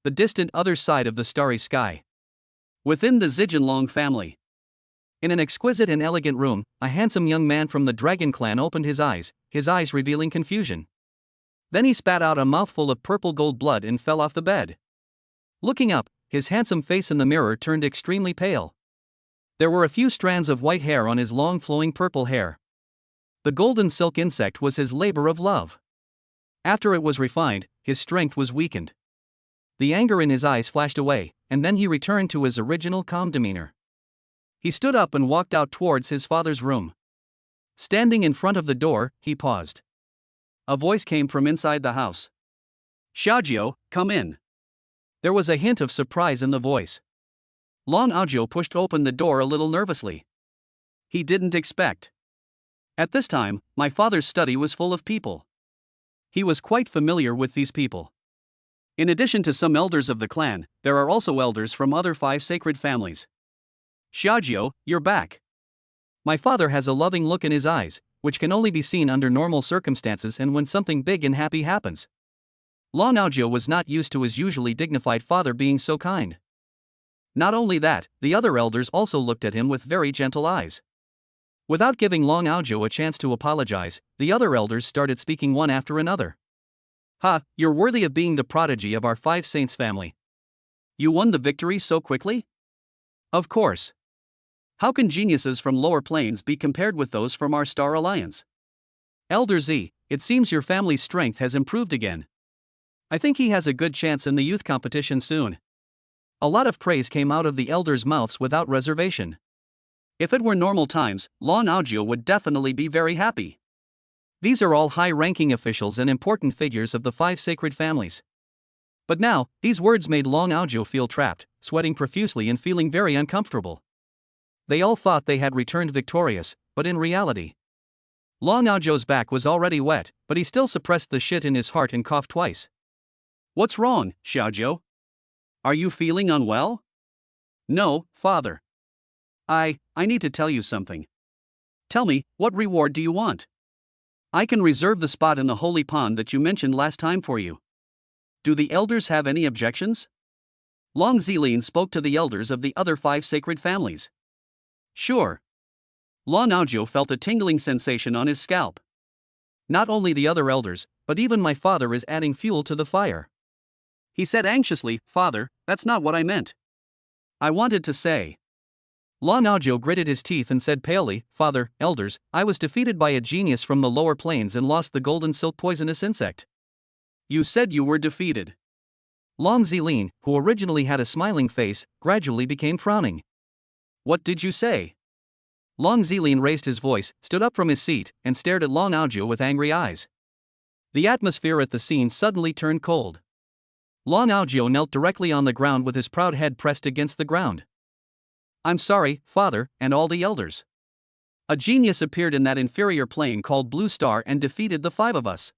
The distant other side of the starry sky. Within the Zijinlong family. In an exquisite and elegant room, a handsome young man from the Dragon Clan opened his eyes revealing confusion. Then he spat out a mouthful of purple gold blood and fell off the bed. Looking up, his handsome face in the mirror turned extremely pale. There were a few strands of white hair on his long flowing purple hair. The golden silk insect was his labor of love. After it was refined, his strength was weakened. The anger in his eyes flashed away, and then he returned to his original calm demeanor. He stood up and walked out towards his father's room. Standing in front of the door, he paused. A voice came from inside the house. "Xiaojio, come in." There was a hint of surprise in the voice. Long Aojo pushed open the door a little nervously. He didn't expect. At this time, my father's study was full of people. He was quite familiar with these people. In addition to some elders of the clan, there are also elders from other 5 sacred families. "Xiaojio, you're back." My father has a loving look in his eyes, which can only be seen under normal circumstances and when something big and happy happens. Long Aojo was not used to his usually dignified father being so kind. Not only that, the other elders also looked at him with very gentle eyes. Without giving Long Aojo a chance to apologize, the other elders started speaking one after another. "Ha, you're worthy of being the prodigy of our 5 saints family. You won the victory so quickly?" "Of course. How can geniuses from lower planes be compared with those from our Star Alliance?" "Elder Z, it seems your family's strength has improved again. I think he has a good chance in the youth competition soon." A lot of praise came out of the elders' mouths without reservation. If it were normal times, Long Aojo would definitely be very happy. These are all high-ranking officials and important figures of the 5 sacred families. But now, these words made Long Aojiu feel trapped, sweating profusely and feeling very uncomfortable. They all thought they had returned victorious, but in reality, Long Aojiu's back was already wet, but he still suppressed the shit in his heart and coughed twice. What's wrong, Xiaojiu? Are you feeling unwell? No, father. I need to tell you something. Tell me, what reward do you want? I can reserve the spot in the holy pond that you mentioned last time for you. Do the elders have any objections? Long Zilin spoke to the elders of the other 5 sacred families. Sure. Long Aojiu felt a tingling sensation on his scalp. Not only the other elders, but even my father is adding fuel to the fire. He said anxiously, Father, that's not what I meant. I wanted to say. Long Aojiu gritted his teeth and said palely, Father, elders, I was defeated by a genius from the lower planes and lost the golden silk poisonous insect. You said you were defeated. Long Zilin, who originally had a smiling face, gradually became frowning. What did you say? Long Zilin raised his voice, stood up from his seat, and stared at Long Aojiu with angry eyes. The atmosphere at the scene suddenly turned cold. Long Aojiu knelt directly on the ground with his proud head pressed against the ground. I'm sorry, father, and all the elders. A genius appeared in that inferior plane called Blue Star and defeated the 5 of us.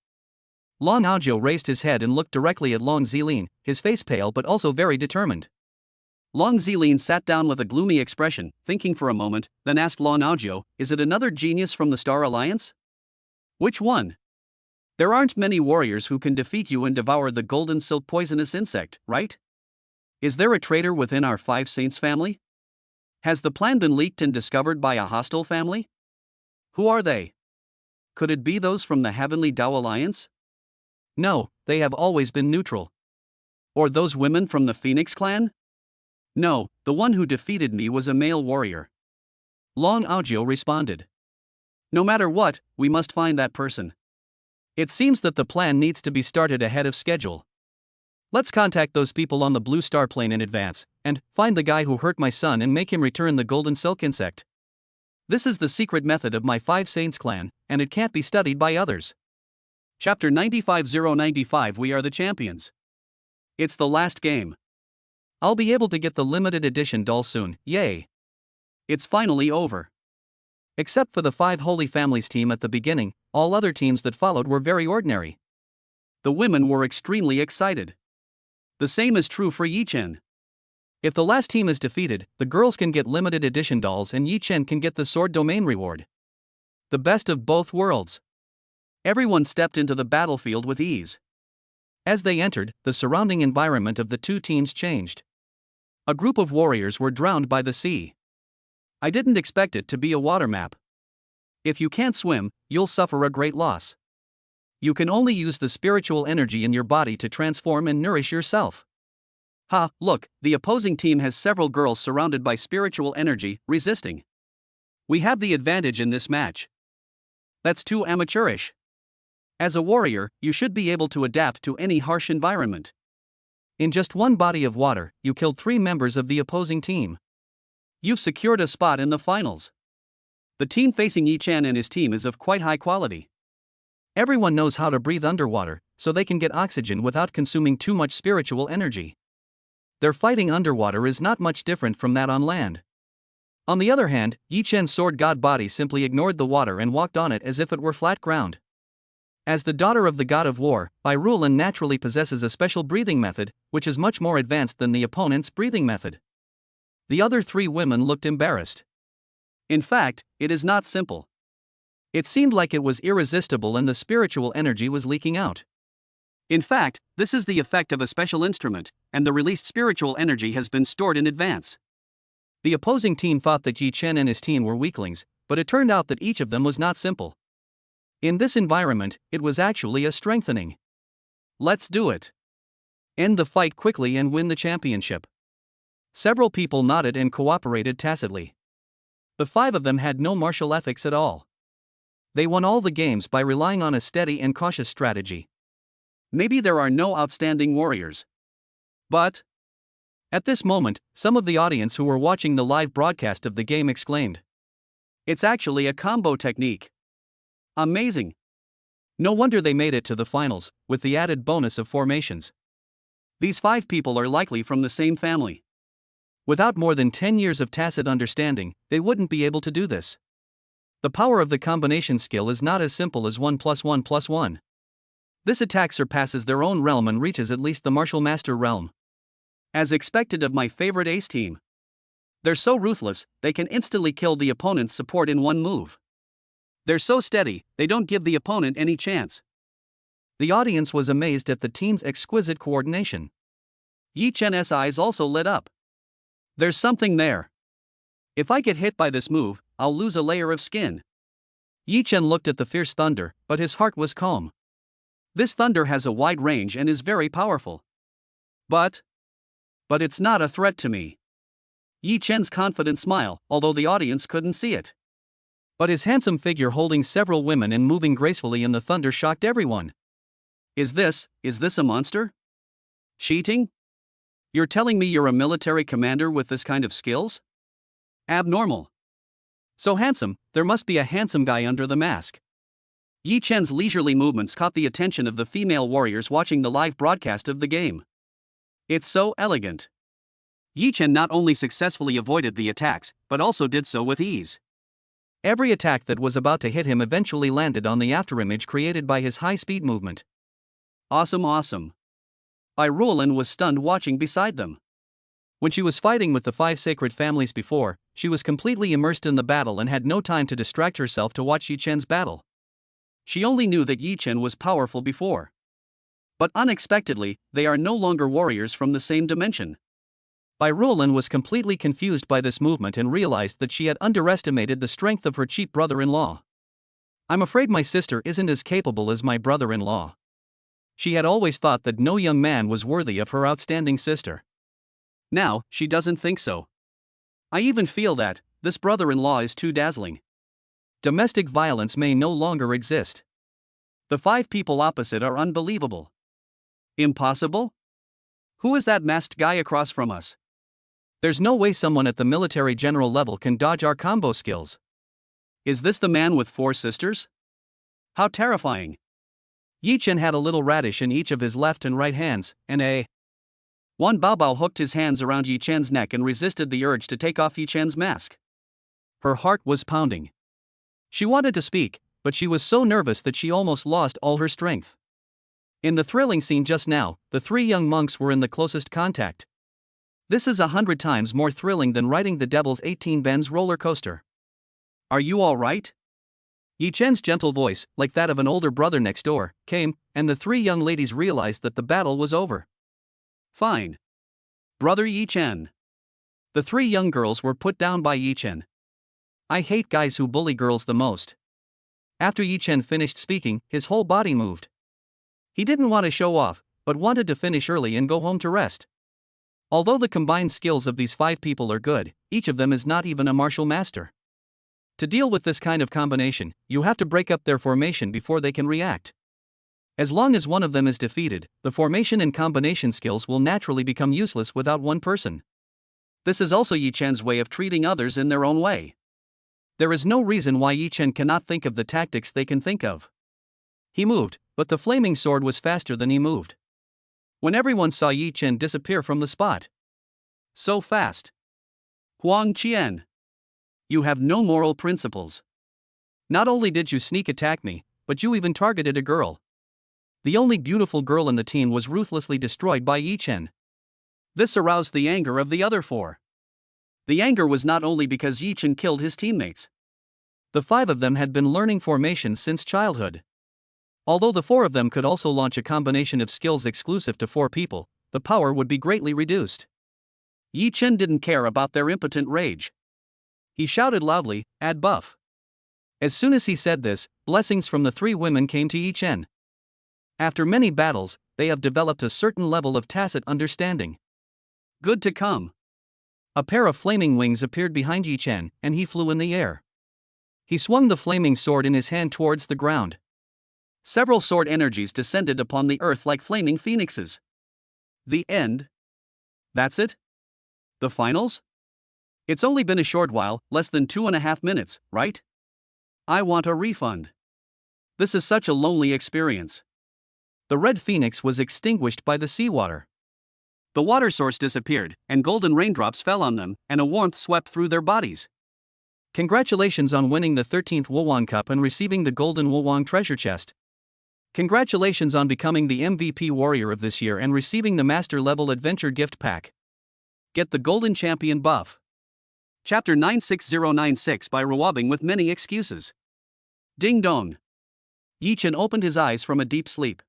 Long Aojiu raised his head and looked directly at Long Zilin, his face pale but also very determined. Long Zilin sat down with a gloomy expression, thinking for a moment, then asked Long Aojiu, is it another genius from the Star Alliance? Which one? There aren't many warriors who can defeat you and devour the golden silk poisonous insect, right? Is there a traitor within our 5 saints family? Has the plan been leaked and discovered by a hostile family? Who are they? Could it be those from the Heavenly Tao Alliance? No, they have always been neutral. Or those women from the Phoenix clan? No, the one who defeated me was a male warrior. Long Aojiu responded. No matter what, we must find that person. It seems that the plan needs to be started ahead of schedule. Let's contact those people on the Blue Star plane in advance, and find the guy who hurt my son and make him return the golden silk insect. This is the secret method of my 5 Saints clan, and it can't be studied by others. Chapter 95095 We are the champions. It's the last game. I'll be able to get the limited edition doll soon, yay. It's finally over. Except for the 5 Holy Families team at the beginning, all other teams that followed were very ordinary. The women were extremely excited. The same is true for Yi Chen. If the last team is defeated, the girls can get limited edition dolls and Yi Chen can get the sword domain reward. The best of both worlds. Everyone stepped into the battlefield with ease. As they entered, the surrounding environment of the 2 teams changed. A group of warriors were drowned by the sea. I didn't expect it to be a water map. If you can't swim, you'll suffer a great loss. You can only use the spiritual energy in your body to transform and nourish yourself. Ha, look, the opposing team has several girls surrounded by spiritual energy, resisting. We have the advantage in this match. That's too amateurish. As a warrior, you should be able to adapt to any harsh environment. In just one body of water, you killed 3 members of the opposing team. You've secured a spot in the finals. The team facing Yi Chen and his team is of quite high quality. Everyone knows how to breathe underwater, so they can get oxygen without consuming too much spiritual energy. Their fighting underwater is not much different from that on land. On the other hand, Yi Chen's sword god body simply ignored the water and walked on it as if it were flat ground. As the daughter of the god of war, Irulin naturally possesses a special breathing method, which is much more advanced than the opponent's breathing method. The other 3 women looked embarrassed. In fact, it is not simple. It seemed like it was irresistible and the spiritual energy was leaking out. In fact, this is the effect of a special instrument, and the released spiritual energy has been stored in advance. The opposing team thought that Yi Chen and his team were weaklings, but it turned out that each of them was not simple. In this environment, it was actually a strengthening. Let's do it. End the fight quickly and win the championship. Several people nodded and cooperated tacitly. The 5 of them had no martial ethics at all. They won all the games by relying on a steady and cautious strategy. Maybe there are no outstanding warriors. But at this moment, some of the audience who were watching the live broadcast of the game exclaimed, "It's actually a combo technique. Amazing. No wonder they made it to the finals, with the added bonus of formations. These 5 people are likely from the same family. Without more than 10 years of tacit understanding, they wouldn't be able to do this. The power of the combination skill is not as simple as 1 + 1 + 1. This attack surpasses their own realm and reaches at least the Martial Master realm. As expected of my favorite ace team. They're so ruthless, they can instantly kill the opponent's support in one move. They're so steady, they don't give the opponent any chance. The audience was amazed at the team's exquisite coordination. Yi Chen's eyes also lit up. There's something there. If I get hit by this move, I'll lose a layer of skin. Yi Chen looked at the fierce thunder, but his heart was calm. This thunder has a wide range and is very powerful. But it's not a threat to me. Yi Chen's confident smile, although the audience couldn't see it. But his handsome figure holding several women and moving gracefully in the thunder shocked everyone. Is this a monster? Cheating? You're telling me you're a military commander with this kind of skills? Abnormal. So handsome, there must be a handsome guy under the mask. Yi Chen's leisurely movements caught the attention of the female warriors watching the live broadcast of the game. It's so elegant. Yi Chen not only successfully avoided the attacks, but also did so with ease. Every attack that was about to hit him eventually landed on the afterimage created by his high-speed movement. Awesome. Reward was stunned watching beside them. When she was fighting with the 5 sacred families before, she was completely immersed in the battle and had no time to distract herself to watch Yi Chen's battle. She only knew that Yi Chen was powerful before. But unexpectedly, they are no longer warriors from the same dimension. Reward was completely confused by this movement and realized that she had underestimated the strength of her cheap brother-in-law. I'm afraid my sister isn't as capable as my brother-in-law. She had always thought that no young man was worthy of her outstanding sister. Now, she doesn't think so. I even feel that this brother-in-law is too dazzling. Domestic violence may no longer exist. The 5 people opposite are unbelievable. Impossible? Who is that masked guy across from us? There's no way someone at the military general level can dodge our combo skills. Is this the man with 4 sisters? How terrifying. Yi Chen had a little radish in each of his left and right hands, and Wan Baobao hooked his hands around Yi Chen's neck and resisted the urge to take off Yi Chen's mask. Her heart was pounding. She wanted to speak, but she was so nervous that she almost lost all her strength. In the thrilling scene just now, the 3 young monks were in the closest contact. This is 100 times more thrilling than riding the Devil's 18 Benz roller coaster. Are you all right? Yi Chen's gentle voice, like that of an older brother next door, came, and the 3 young ladies realized that the battle was over. Fine. Brother Yi Chen. The 3 young girls were put down by Yi Chen. I hate guys who bully girls the most. After Yi Chen finished speaking, his whole body moved. He didn't want to show off, but wanted to finish early and go home to rest. Although the combined skills of these 5 people are good, each of them is not even a martial master. To deal with this kind of combination, you have to break up their formation before they can react. As long as one of them is defeated, the formation and combination skills will naturally become useless without one person. This is also Yi Chen's way of treating others in their own way. There is no reason why Yi Chen cannot think of the tactics they can think of. He moved, but the flaming sword was faster than he moved. When everyone saw Yi Chen disappear from the spot. So fast. Huang Qian. You have no moral principles. Not only did you sneak attack me, but you even targeted a girl. The only beautiful girl in the team was ruthlessly destroyed by Yi Chen. This aroused the anger of the other 4. The anger was not only because Yi Chen killed his teammates. The 5 of them had been learning formations since childhood. Although the 4 of them could also launch a combination of skills exclusive to 4 people, the power would be greatly reduced. Yi Chen didn't care about their impotent rage. He shouted loudly, "Add buff." As soon as he said this, blessings from the 3 women came to Yi Chen. After many battles, they have developed a certain level of tacit understanding. Good to come. A pair of flaming wings appeared behind Yi Chen, and he flew in the air. He swung the flaming sword in his hand towards the ground. Several sword energies descended upon the earth like flaming phoenixes. The end? That's it? The finals? It's only been a short while, less than 2.5 minutes, right? I want a refund. This is such a lonely experience. The red phoenix was extinguished by the seawater. The water source disappeared, and golden raindrops fell on them, and a warmth swept through their bodies. Congratulations on winning the 13th Wulwang Cup and receiving the golden Wulwang treasure chest. Congratulations on becoming the MVP warrior of this year and receiving the Master Level Adventure gift pack. Get the Golden Champion buff. Chapter 96096 by Rewobbing with many excuses. Ding dong. Yi Chen opened his eyes from a deep sleep.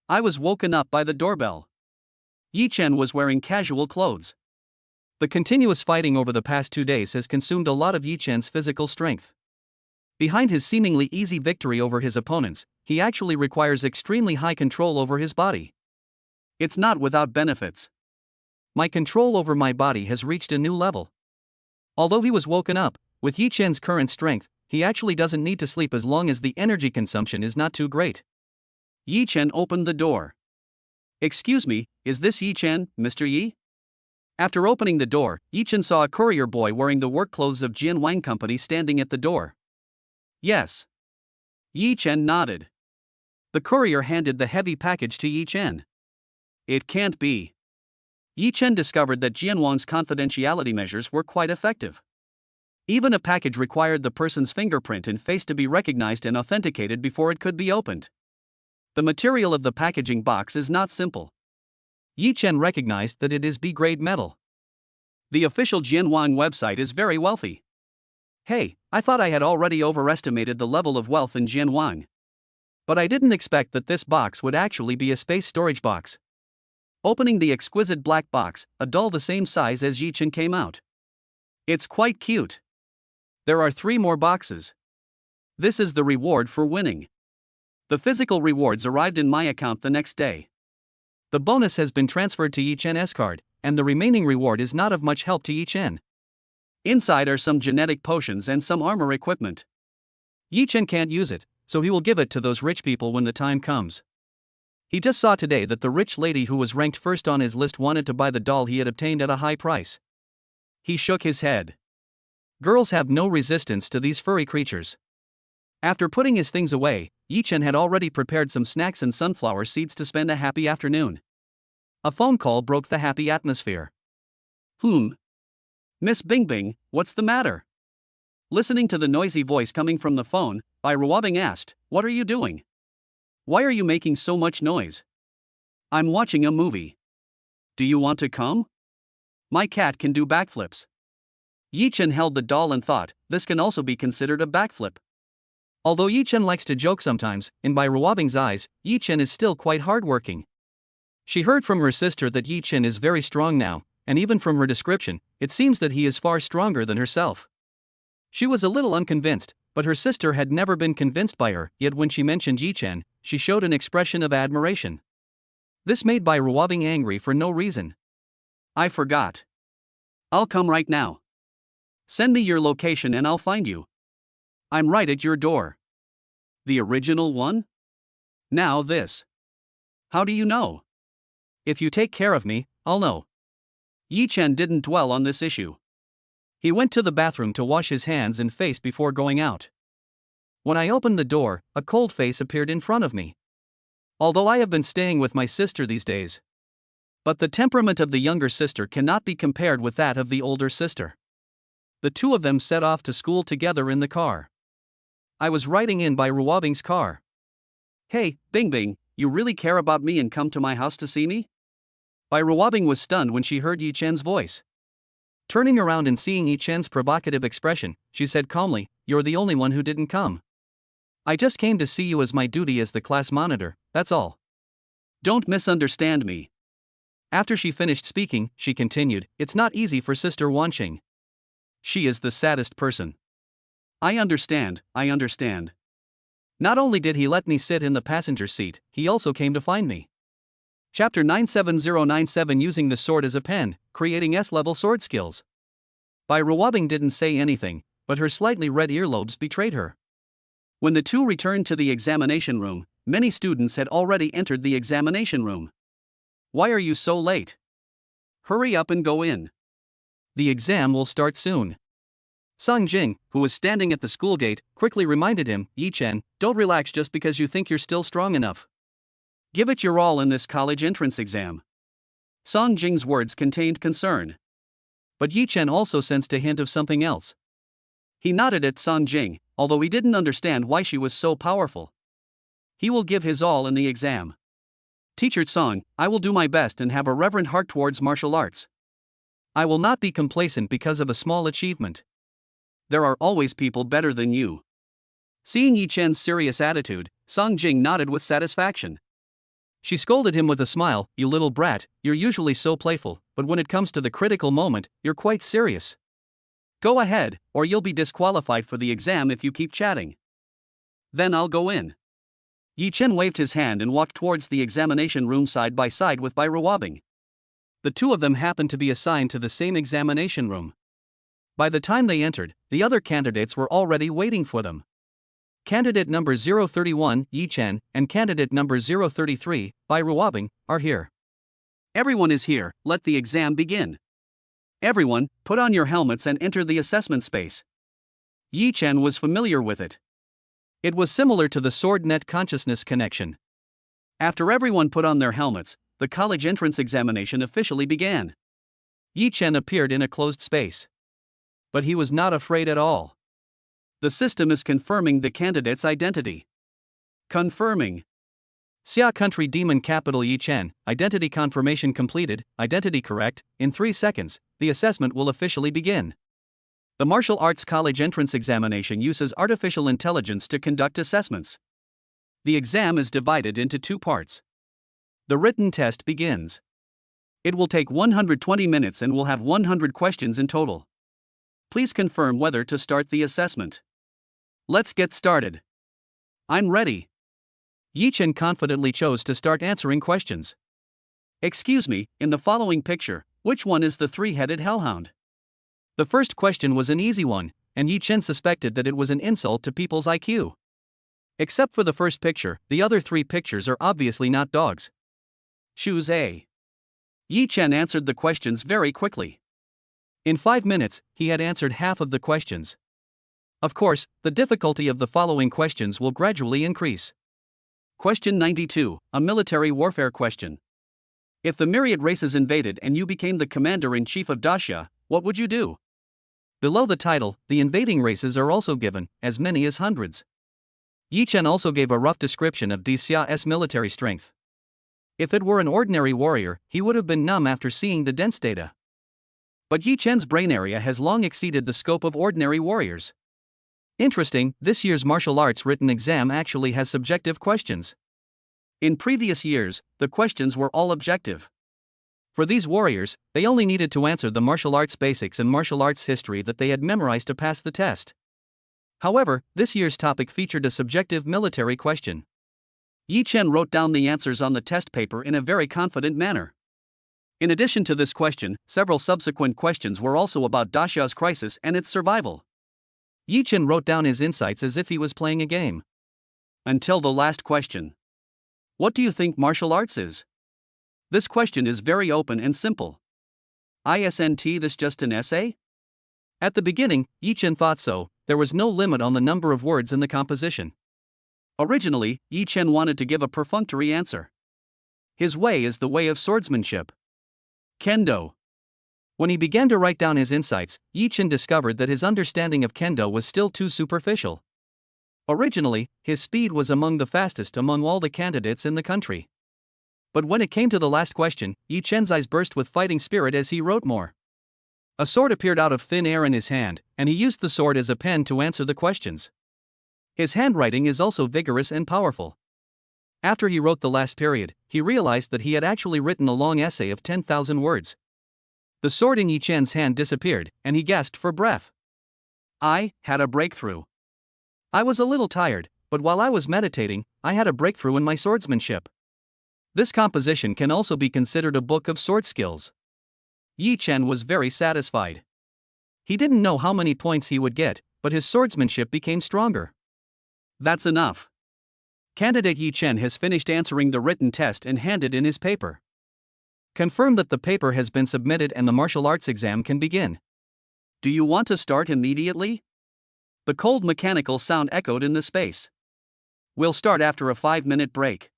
I was woken up by the doorbell. Yi Chen was wearing casual clothes. The continuous fighting over the past 2 days has consumed a lot of Yi Chen's physical strength. Behind his seemingly easy victory over his opponents, he actually requires extremely high control over his body. It's not without benefits. My control over my body has reached a new level. Although he was woken up, with Yi Chen's current strength, he actually doesn't need to sleep as long as the energy consumption is not too great. Yi Chen opened the door. Excuse me, is this Yi Chen, Mr. Yi? After opening the door, Yi Chen saw a courier boy wearing the work clothes of Jian Wang Company standing at the door. Yes. Yi Chen nodded. The courier handed the heavy package to Yi Chen. It can't be. Yi Chen discovered that Jian Wang's confidentiality measures were quite effective. Even a package required the person's fingerprint and face to be recognized and authenticated before it could be opened. The material of the packaging box is not simple. Yi Chen recognized that it is B-grade metal. The official Jian Wang website is very wealthy. Hey, I thought I had already overestimated the level of wealth in Jian Wang. But I didn't expect that this box would actually be a space storage box. Opening the exquisite black box, a doll the same size as Yi Chen came out. It's quite cute. There are 3 more boxes. This is the reward for winning. The physical rewards arrived in my account the next day. The bonus has been transferred to Yi Chen's card, and the remaining reward is not of much help to Yi Chen. Inside are some genetic potions and some armor equipment. Yi Chen can't use it, so he will give it to those rich people when the time comes. He just saw today that the rich lady who was ranked first on his list wanted to buy the doll he had obtained at a high price. He shook his head. Girls have no resistance to these furry creatures. After putting his things away, Yi Chen had already prepared some snacks and sunflower seeds to spend a happy afternoon. A phone call broke the happy atmosphere. Miss Bingbing, what's the matter? Listening to the noisy voice coming from the phone, Bai Rewobbing asked, what are you doing? Why are you making so much noise? I'm watching a movie. Do you want to come? My cat can do backflips. Yi Chen held the doll and thought, this can also be considered a backflip. Although Yi Chen likes to joke sometimes, in Bai Rewobbing's eyes, Yi Chen is still quite hardworking. She heard from her sister that Yi Chen is very strong now, and even from her description, it seems that he is far stronger than herself. She was a little unconvinced, but her sister had never been convinced by her, yet when she mentioned Yi Chen, she showed an expression of admiration. This made Bai Rewobbing angry for no reason. I forgot. I'll come right now. Send me your location and I'll find you. I'm right at your door. The original one? Now this. How do you know? If you take care of me, I'll know. Yi Chen didn't dwell on this issue. He went to the bathroom to wash his hands and face before going out. When I opened the door, a cold face appeared in front of me. Although I have been staying with my sister these days. But the temperament of the younger sister cannot be compared with that of the older sister. The two of them set off to school together in the car. I was riding in Bai Rewobbing's car. Hey, Bingbing, you really care about me and come to my house to see me? Bai Rewobbing was stunned when she heard Yi Chen's voice. Turning around and seeing Yi Chen's provocative expression, she said calmly, you're the only one who didn't come. I just came to see you as my duty as the class monitor, that's all. Don't misunderstand me. After she finished speaking, she continued, it's not easy for Sister Wanqing. She is the saddest person. I understand. Not only did he let me sit in the passenger seat, he also came to find me. Chapter 97097 Using the sword as a pen, creating S-level sword skills. Bai Rewobbing didn't say anything, but her slightly red earlobes betrayed her. When the two returned to the examination room, many students had already entered the examination room. Why are you so late? Hurry up and go in. The exam will start soon. Song Jing, who was standing at the school gate, quickly reminded him, "Yi Chen, don't relax just because you think you're still strong enough. Give it your all in this college entrance exam." Song Jing's words contained concern. But Yi Chen also sensed a hint of something else. He nodded at Song Jing, although he didn't understand why she was so powerful. He will give his all in the exam. Teacher Song, I will do my best and have a reverent heart towards martial arts. I will not be complacent because of a small achievement. There are always people better than you. Seeing Yi Chen's serious attitude, Song Jing nodded with satisfaction. She scolded him with a smile, "You little brat, you're usually so playful, but when it comes to the critical moment, you're quite serious. Go ahead, or you'll be disqualified for the exam if you keep chatting. Then I'll go in." Yi Chen waved his hand and walked towards the examination room side by side with Bai Ruobing. The two of them happened to be assigned to the same examination room. By the time they entered, the other candidates were already waiting for them. Candidate number 031, Yi Chen, and candidate number 033, Bai Ruobing, are here. Everyone is here, let the exam begin. Everyone, put on your helmets and enter the assessment space. Yi Chen was familiar with it. It was similar to the sword net consciousness connection. After everyone put on their helmets, the college entrance examination officially began. Yi Chen appeared in a closed space. But he was not afraid at all. The system is confirming the candidate's identity. Confirming. Xia Country Demon Capital Yi Chen, identity confirmation completed, identity correct, in 3 seconds, the assessment will officially begin. The Martial Arts College entrance examination uses artificial intelligence to conduct assessments. The exam is divided into 2 parts. The written test begins. It will take 120 minutes and will have 100 questions in total. Please confirm whether to start the assessment. Let's get started. I'm ready. Yi Chen confidently chose to start answering questions. Excuse me, in the following picture, which one is the 3-headed hellhound? The first question was an easy one, and Yi Chen suspected that it was an insult to people's IQ. Except for the first picture, the other 3 pictures are obviously not dogs. Choose A. Yi Chen answered the questions very quickly. In 5 minutes, he had answered half of the questions. Of course, the difficulty of the following questions will gradually increase. Question 92, a military warfare question. If the myriad races invaded and you became the commander-in-chief of Daxia, what would you do? Below the title, the invading races are also given, as many as hundreds. Yi Chen also gave a rough description of Daxia's military strength. If it were an ordinary warrior, he would have been numb after seeing the dense data. But Yi Chen's brain area has long exceeded the scope of ordinary warriors. Interesting, this year's martial arts written exam actually has subjective questions. In previous years, the questions were all objective. For these warriors, they only needed to answer the martial arts basics and martial arts history that they had memorized to pass the test. However, this year's topic featured a subjective military question. Yi Chen wrote down the answers on the test paper in a very confident manner. In addition to this question, several subsequent questions were also about Daxia's crisis and its survival. Yi Chen wrote down his insights as if he was playing a game. Until the last question. What do you think martial arts is? This question is very open and simple. Isn't this just an essay? At the beginning, Yi Chen thought so. There was no limit on the number of words in the composition. Originally, Yi Chen wanted to give a perfunctory answer. His way is the way of swordsmanship. Kendo. When he began to write down his insights, Yi Chen discovered that his understanding of Kendo was still too superficial. Originally, his speed was among the fastest among all the candidates in the country. But when it came to the last question, Yi Chen's eyes burst with fighting spirit as he wrote more. A sword appeared out of thin air in his hand, and he used the sword as a pen to answer the questions. His handwriting is also vigorous and powerful. After he wrote the last period, he realized that he had actually written a long essay of 10,000 words. The sword in Yi Chen's hand disappeared, and he gasped for breath. I had a breakthrough. I was a little tired, but while I was meditating, I had a breakthrough in my swordsmanship. This composition can also be considered a book of sword skills. Yi Chen was very satisfied. He didn't know how many points he would get, but his swordsmanship became stronger. That's enough. Candidate Yi Chen has finished answering the written test and handed in his paper. Confirm that the paper has been submitted and the martial arts exam can begin. Do you want to start immediately? The cold mechanical sound echoed in the space. We'll start after a 5-minute break.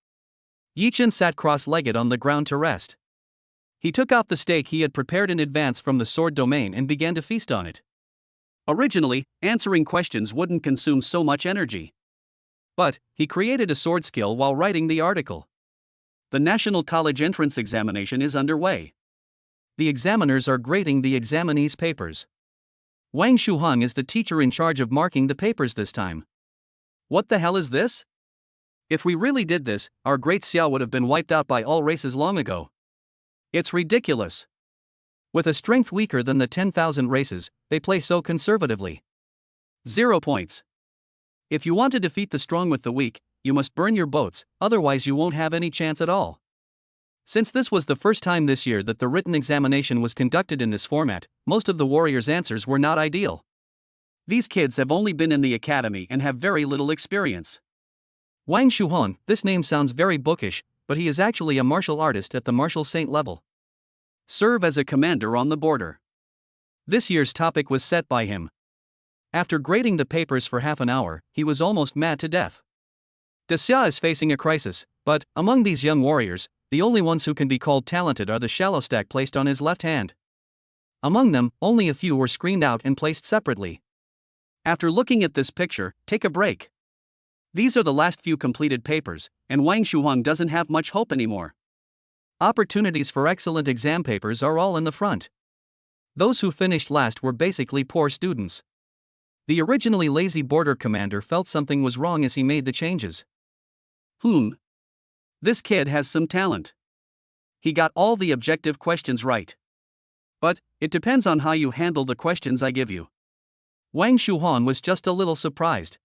Yi-Chen sat cross-legged on the ground to rest. He took out the steak he had prepared in advance from the sword domain and began to feast on it. Originally, answering questions wouldn't consume so much energy. But he created a sword skill while writing the article. The National College Entrance Examination is underway. The examiners are grading the examinees' papers. Wang Shuhang is the teacher in charge of marking the papers this time. What the hell is this? If we really did this, our great Xiao would have been wiped out by all races long ago. It's ridiculous. With a strength weaker than the 10,000 races, they play so conservatively. 0 points. If you want to defeat the strong with the weak, you must burn your boats, otherwise you won't have any chance at all. Since this was the first time this year that the written examination was conducted in this format, most of the warriors' answers were not ideal. These kids have only been in the academy and have very little experience. Wang Shuhong, this name sounds very bookish, but he is actually a martial artist at the martial saint level. Serve as a commander on the border. This year's topic was set by him. After grading the papers for half an hour, he was almost mad to death. Xia is facing a crisis, but, among these young warriors, the only ones who can be called talented are the shallow stack placed on his left hand. Among them, only a few were screened out and placed separately. After looking at this picture, take a break. These are the last few completed papers, and Wang Shuhang doesn't have much hope anymore. Opportunities for excellent exam papers are all in the front. Those who finished last were basically poor students. The originally lazy border commander felt something was wrong as he made the changes. This kid has some talent. He got all the objective questions right. But, it depends on how you handle the questions I give you. Wang Shuhong was just a little surprised.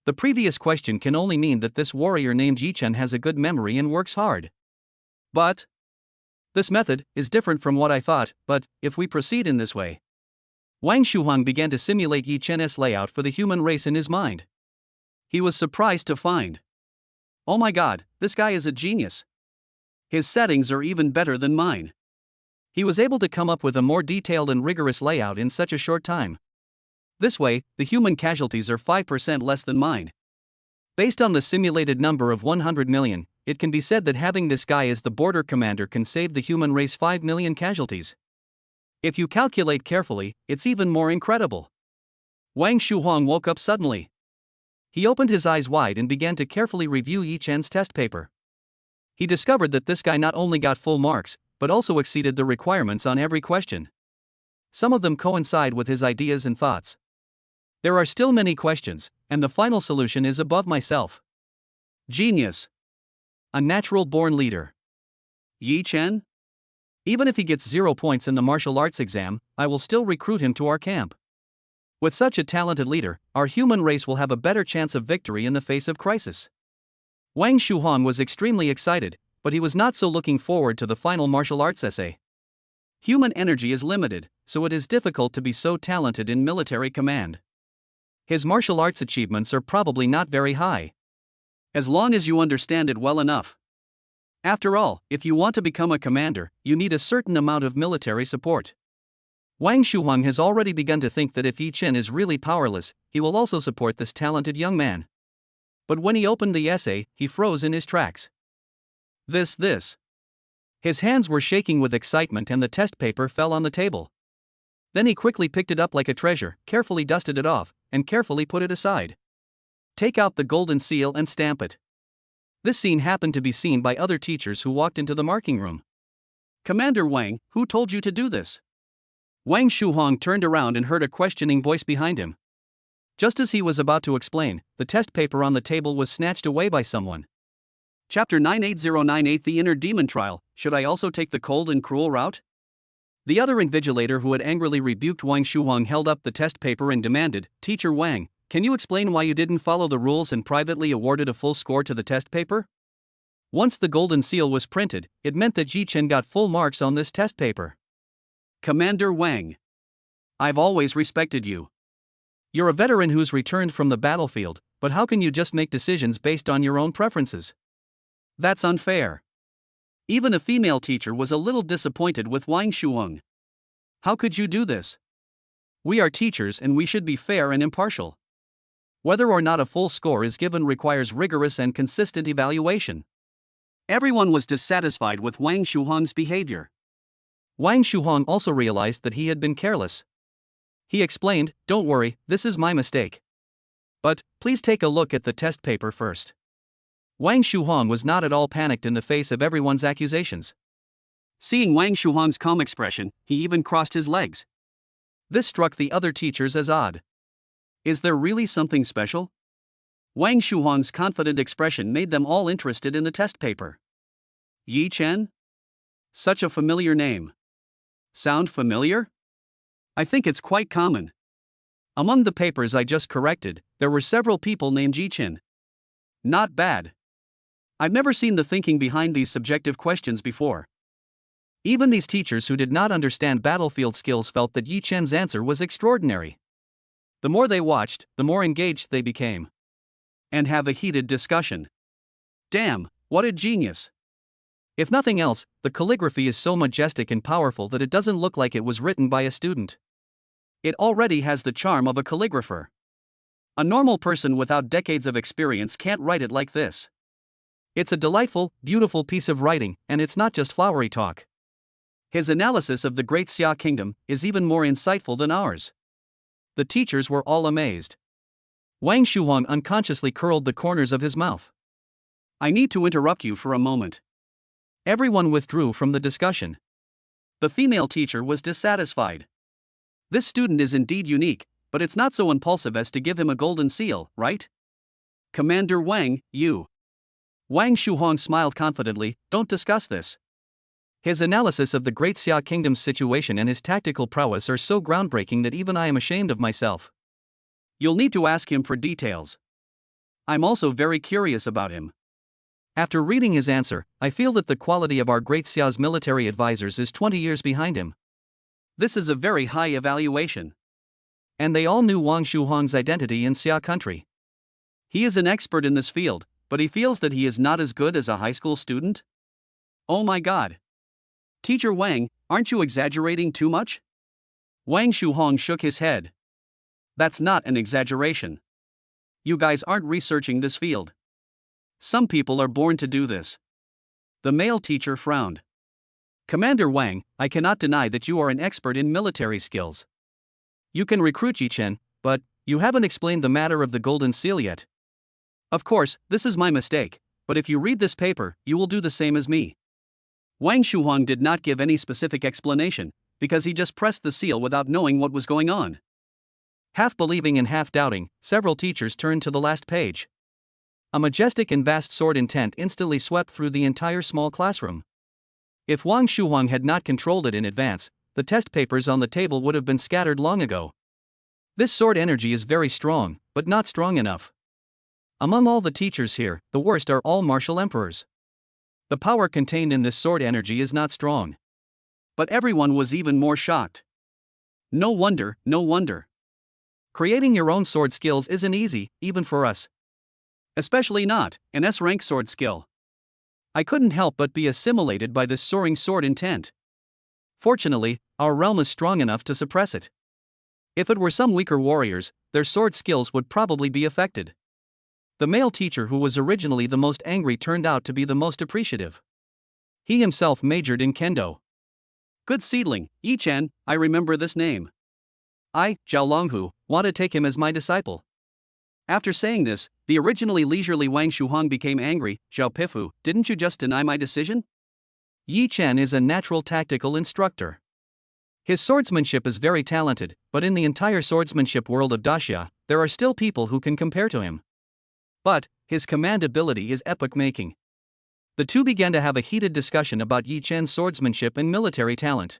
The previous question can only mean that this warrior named Yi-Chen has a good memory and works hard. But this method is different from what I thought, but if we proceed in this way. Wang Shuhong began to simulate Yi-Chen's layout for the human race in his mind. He was surprised to find. Oh my god, this guy is a genius. His settings are even better than mine. He was able to come up with a more detailed and rigorous layout in such a short time. This way, the human casualties are 5% less than mine. Based on the simulated number of 100 million, it can be said that having this guy as the border commander can save the human race 5 million casualties. If you calculate carefully, it's even more incredible. Wang Shuhong woke up suddenly. He opened his eyes wide and began to carefully review Yi-Chen's test paper. He discovered that this guy not only got full marks, but also exceeded the requirements on every question. Some of them coincide with his ideas and thoughts. There are still many questions, and the final solution is above myself. Genius. A natural-born leader. Yi-Chen? Even if he gets 0 points in the martial arts exam, I will still recruit him to our camp. With such a talented leader, our human race will have a better chance of victory in the face of crisis. Wang Shuhong was extremely excited, but he was not so looking forward to the final martial arts essay. Human energy is limited, so it is difficult to be so talented in military command. His martial arts achievements are probably not very high. As long as you understand it well enough. After all, if you want to become a commander, you need a certain amount of military support. Wang Shuhong has already begun to think that if Yi-Chen is really powerless, he will also support this talented young man. But when he opened the essay, he froze in his tracks. This. His hands were shaking with excitement and the test paper fell on the table. Then he quickly picked it up like a treasure, carefully dusted it off, and carefully put it aside. Take out the golden seal and stamp it. This scene happened to be seen by other teachers who walked into the marking room. Commander Wang, who told you to do this? Wang Shuhong turned around and heard a questioning voice behind him. Just as he was about to explain, the test paper on the table was snatched away by someone. Chapter 98098 The Inner Demon Trial. Should I also take the cold and cruel route? The other invigilator who had angrily rebuked Wang Shuhong held up the test paper and demanded, Teacher Wang, can you explain why you didn't follow the rules and privately awarded a full score to the test paper? Once the golden seal was printed, it meant that Yi-Chen got full marks on this test paper. Commander Wang. I've always respected you. You're a veteran who's returned from the battlefield, but how can you just make decisions based on your own preferences? That's unfair. Even a female teacher was a little disappointed with Wang Shuhong. How could you do this? We are teachers and we should be fair and impartial. Whether or not a full score is given requires rigorous and consistent evaluation. Everyone was dissatisfied with Wang Shuhong's behavior. Wang Shuhong also realized that he had been careless. He explained, "Don't worry, this is my mistake. But, please take a look at the test paper first." Wang Shuhong was not at all panicked in the face of everyone's accusations. Seeing Wang Shuhong's calm expression, he even crossed his legs. This struck the other teachers as odd. Is there really something special? Wang Shuhong's confident expression made them all interested in the test paper. Yi Chen? Such a familiar name. Sound familiar? I think it's quite common. Among the papers I just corrected, there were several people named Yi Chen. Not bad. I've never seen the thinking behind these subjective questions before. Even these teachers who did not understand battlefield skills felt that Yi Chen's answer was extraordinary. The more they watched, the more engaged they became. And have a heated discussion. Damn, what a genius! If nothing else, the calligraphy is so majestic and powerful that it doesn't look like it was written by a student. It already has the charm of a calligrapher. A normal person without decades of experience can't write it like this. It's a delightful, beautiful piece of writing, and it's not just flowery talk. His analysis of the Great Xia Kingdom is even more insightful than ours. The teachers were all amazed. Wang Shuhong unconsciously curled the corners of his mouth. I need to interrupt you for a moment. Everyone withdrew from the discussion. The female teacher was dissatisfied. This student is indeed unique, but it's not so impulsive as to give him a golden seal, right? Commander Wang, you. Wang Shuhong smiled confidently, don't discuss this. His analysis of the Great Xia Kingdom's situation and his tactical prowess are so groundbreaking that even I am ashamed of myself. You'll need to ask him for details. I'm also very curious about him. After reading his answer, I feel that the quality of our Great Xia's military advisors is 20 years behind him. This is a very high evaluation. And they all knew Wang Shuhong's identity in Xia country. He is an expert in this field, but he feels that he is not as good as a high school student? Oh my god. Teacher Wang, aren't you exaggerating too much? Wang Shuhong shook his head. That's not an exaggeration. You guys aren't researching this field. Some people are born to do this. The male teacher frowned. Commander Wang, I cannot deny that you are an expert in military skills. You can recruit Yi Chen, but you haven't explained the matter of the golden seal yet. Of course, this is my mistake, but if you read this paper, you will do the same as me. Wang Shuhong did not give any specific explanation, because he just pressed the seal without knowing what was going on. Half believing and half doubting, several teachers turned to the last page. A majestic and vast sword intent instantly swept through the entire small classroom. If Wang Shuhong had not controlled it in advance, the test papers on the table would have been scattered long ago. This sword energy is very strong, but not strong enough. Among all the teachers here, the worst are all martial emperors. The power contained in this sword energy is not strong. But everyone was even more shocked. No wonder, no wonder. Creating your own sword skills isn't easy, even for us. Especially not an S-rank sword skill. I couldn't help but be assimilated by this soaring sword intent. Fortunately, our realm is strong enough to suppress it. If it were some weaker warriors, their sword skills would probably be affected. The male teacher who was originally the most angry turned out to be the most appreciative. He himself majored in kendo. Good seedling, Yi Chen, I remember this name. I, Zhao Longhu, want to take him as my disciple. After saying this, the originally leisurely Wang Shuhong became angry. Zhao Pifu, didn't you just deny my decision? Yi Chen is a natural tactical instructor. His swordsmanship is very talented, but in the entire swordsmanship world of Daxia, there are still people who can compare to him. But his command ability is epoch-making. The two began to have a heated discussion about Yi Chen's swordsmanship and military talent.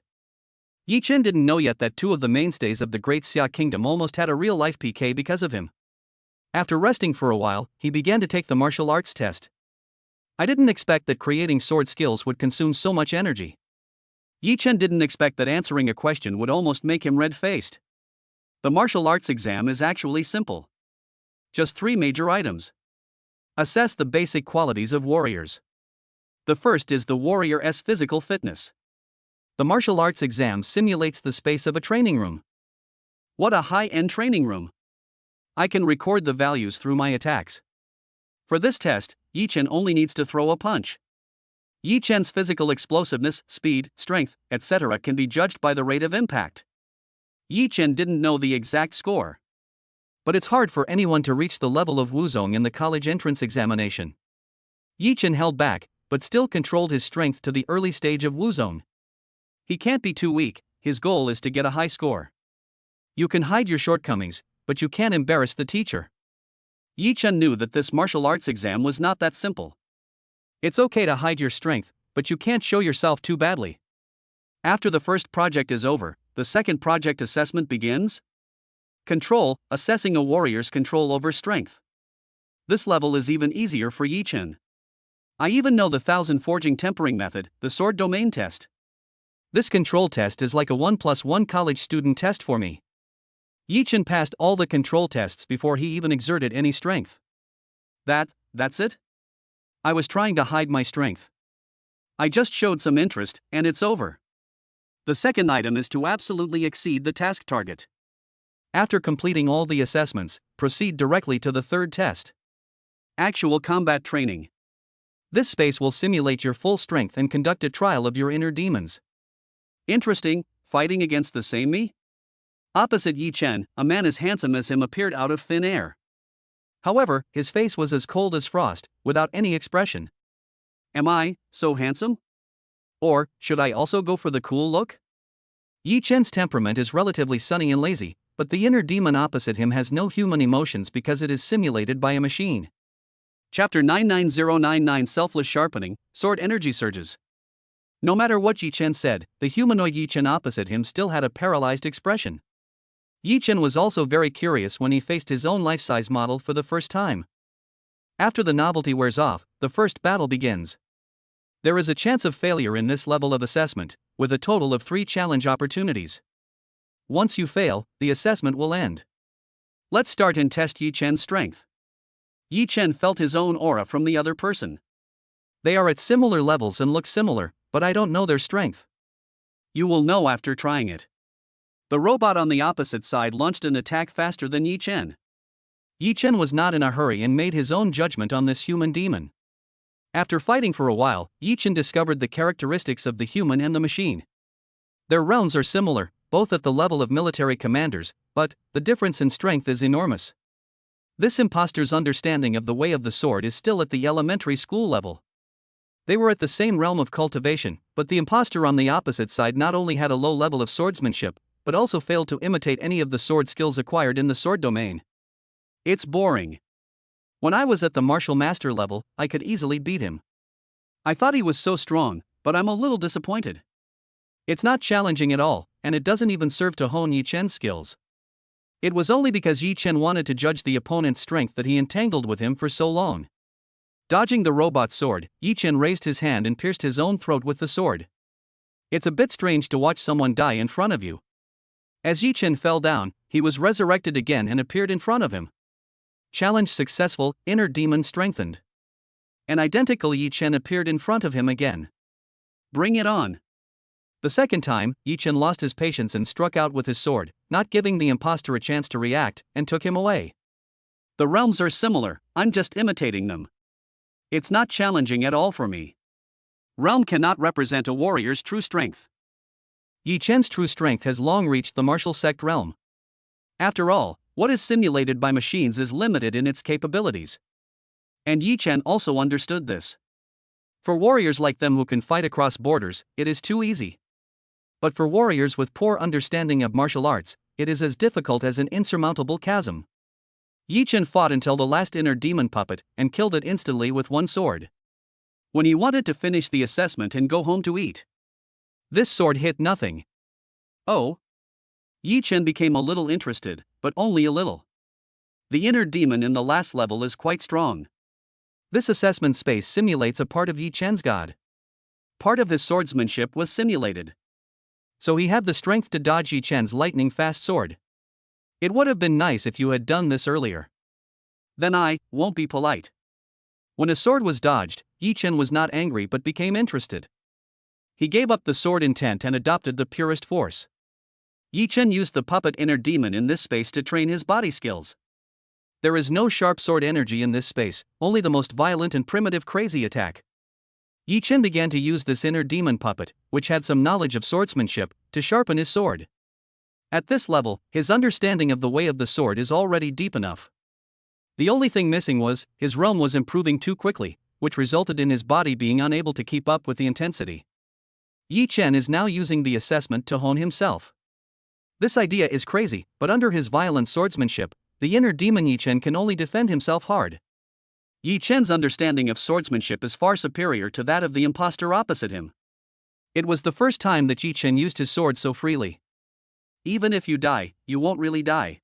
Yi Chen didn't know yet that two of the mainstays of the Great Xia Kingdom almost had a real-life PK because of him. After resting for a while, he began to take the martial arts test. I didn't expect that creating sword skills would consume so much energy. Yi Chen didn't expect that answering a question would almost make him red-faced. The martial arts exam is actually simple. Just 3 major items. Assess the basic qualities of warriors. The first is the warrior's physical fitness. The martial arts exam simulates the space of a training room. What a high-end training room! I can record the values through my attacks. For this test, Yi Chen only needs to throw a punch. Yi Chen's physical explosiveness, speed, strength, etc. can be judged by the rate of impact. Yi Chen didn't know the exact score. But it's hard for anyone to reach the level of Wuzong in the college entrance examination. Yi Chen held back, but still controlled his strength to the early stage of Wuzong. He can't be too weak, his goal is to get a high score. You can hide your shortcomings, but you can't embarrass the teacher. Yi Chen knew that this martial arts exam was not that simple. It's okay to hide your strength, but you can't show yourself too badly. After the first project is over, the second project assessment begins. Control, assessing a warrior's control over strength. This level is even easier for Yi Chen. I even know the 1000 forging tempering method, the sword domain test. This control test is like a 1+1 college student test for me. Yi Chen passed all the control tests before he even exerted any strength. That's it? I was trying to hide my strength. I just showed some interest, and it's over. The second item is to absolutely exceed the task target. After completing all the assessments, proceed directly to the third test. Actual combat training. This space will simulate your full strength and conduct a trial of your inner demons. Interesting, fighting against the same me? Opposite Yi Chen, a man as handsome as him appeared out of thin air. However, his face was as cold as frost, without any expression. Am I so handsome? Or should I also go for the cool look? Yi Chen's temperament is relatively sunny and lazy, but the inner demon opposite him has no human emotions because it is simulated by a machine. Chapter 99099 Selfless Sharpening, Sword Energy Surges. No matter what Yi Chen said, the humanoid Yi Chen opposite him still had a paralyzed expression. Yi Chen was also very curious when he faced his own life-size model for the first time. After the novelty wears off, the first battle begins. There is a chance of failure in this level of assessment, with a total of 3 challenge opportunities. Once you fail, the assessment will end. Let's start and test Yi Chen's strength. Yi Chen felt his own aura from the other person. They are at similar levels and look similar, but I don't know their strength. You will know after trying it. The robot on the opposite side launched an attack faster than Yi Chen. Yi Chen was not in a hurry and made his own judgment on this human demon. After fighting for a while, Yi Chen discovered the characteristics of the human and the machine. Their realms are similar, both at the level of military commanders, but the difference in strength is enormous. This imposter's understanding of the way of the sword is still at the elementary school level. They were at the same realm of cultivation, but the imposter on the opposite side not only had a low level of swordsmanship, but also failed to imitate any of the sword skills acquired in the sword domain. It's boring. When I was at the martial master level, I could easily beat him. I thought he was so strong, but I'm a little disappointed. It's not challenging at all, and it doesn't even serve to hone Yi Chen's skills. It was only because Yi Chen wanted to judge the opponent's strength that he entangled with him for so long. Dodging the robot's sword, Yi Chen raised his hand and pierced his own throat with the sword. It's a bit strange to watch someone die in front of you. As Yi Chen fell down, he was resurrected again and appeared in front of him. Challenge successful, inner demon strengthened. An identical Yi Chen appeared in front of him again. Bring it on. The second time, Yi Chen lost his patience and struck out with his sword, not giving the imposter a chance to react, and took him away. The realms are similar, I'm just imitating them. It's not challenging at all for me. Realm cannot represent a warrior's true strength. Yi Chen's true strength has long reached the martial sect realm. After all, what is simulated by machines is limited in its capabilities. And Yi Chen also understood this. For warriors like them who can fight across borders, it is too easy. But for warriors with poor understanding of martial arts, it is as difficult as an insurmountable chasm. Yi Chen fought until the last inner demon puppet, and killed it instantly with one sword. When he wanted to finish the assessment and go home to eat, this sword hit nothing. Oh? Yi Chen became a little interested, but only a little. The inner demon in the last level is quite strong. This assessment space simulates a part of Yi Chen's god. Part of his swordsmanship was simulated. So he had the strength to dodge Yi Chen's lightning-fast sword. It would have been nice if you had done this earlier. Then I won't be polite. When a sword was dodged, Yi Chen was not angry but became interested. He gave up the sword intent and adopted the purest force. Yi Chen used the puppet inner demon in this space to train his body skills. There is no sharp sword energy in this space, only the most violent and primitive crazy attack. Yi Chen began to use this inner demon puppet, which had some knowledge of swordsmanship, to sharpen his sword. At this level, his understanding of the way of the sword is already deep enough. The only thing missing was, his realm was improving too quickly, which resulted in his body being unable to keep up with the intensity. Yi Chen is now using the assessment to hone himself. This idea is crazy, but under his violent swordsmanship, the inner demon Yi Chen can only defend himself hard. Yi Chen's understanding of swordsmanship is far superior to that of the imposter opposite him. It was the first time that Yi Chen used his sword so freely. Even if you die, you won't really die.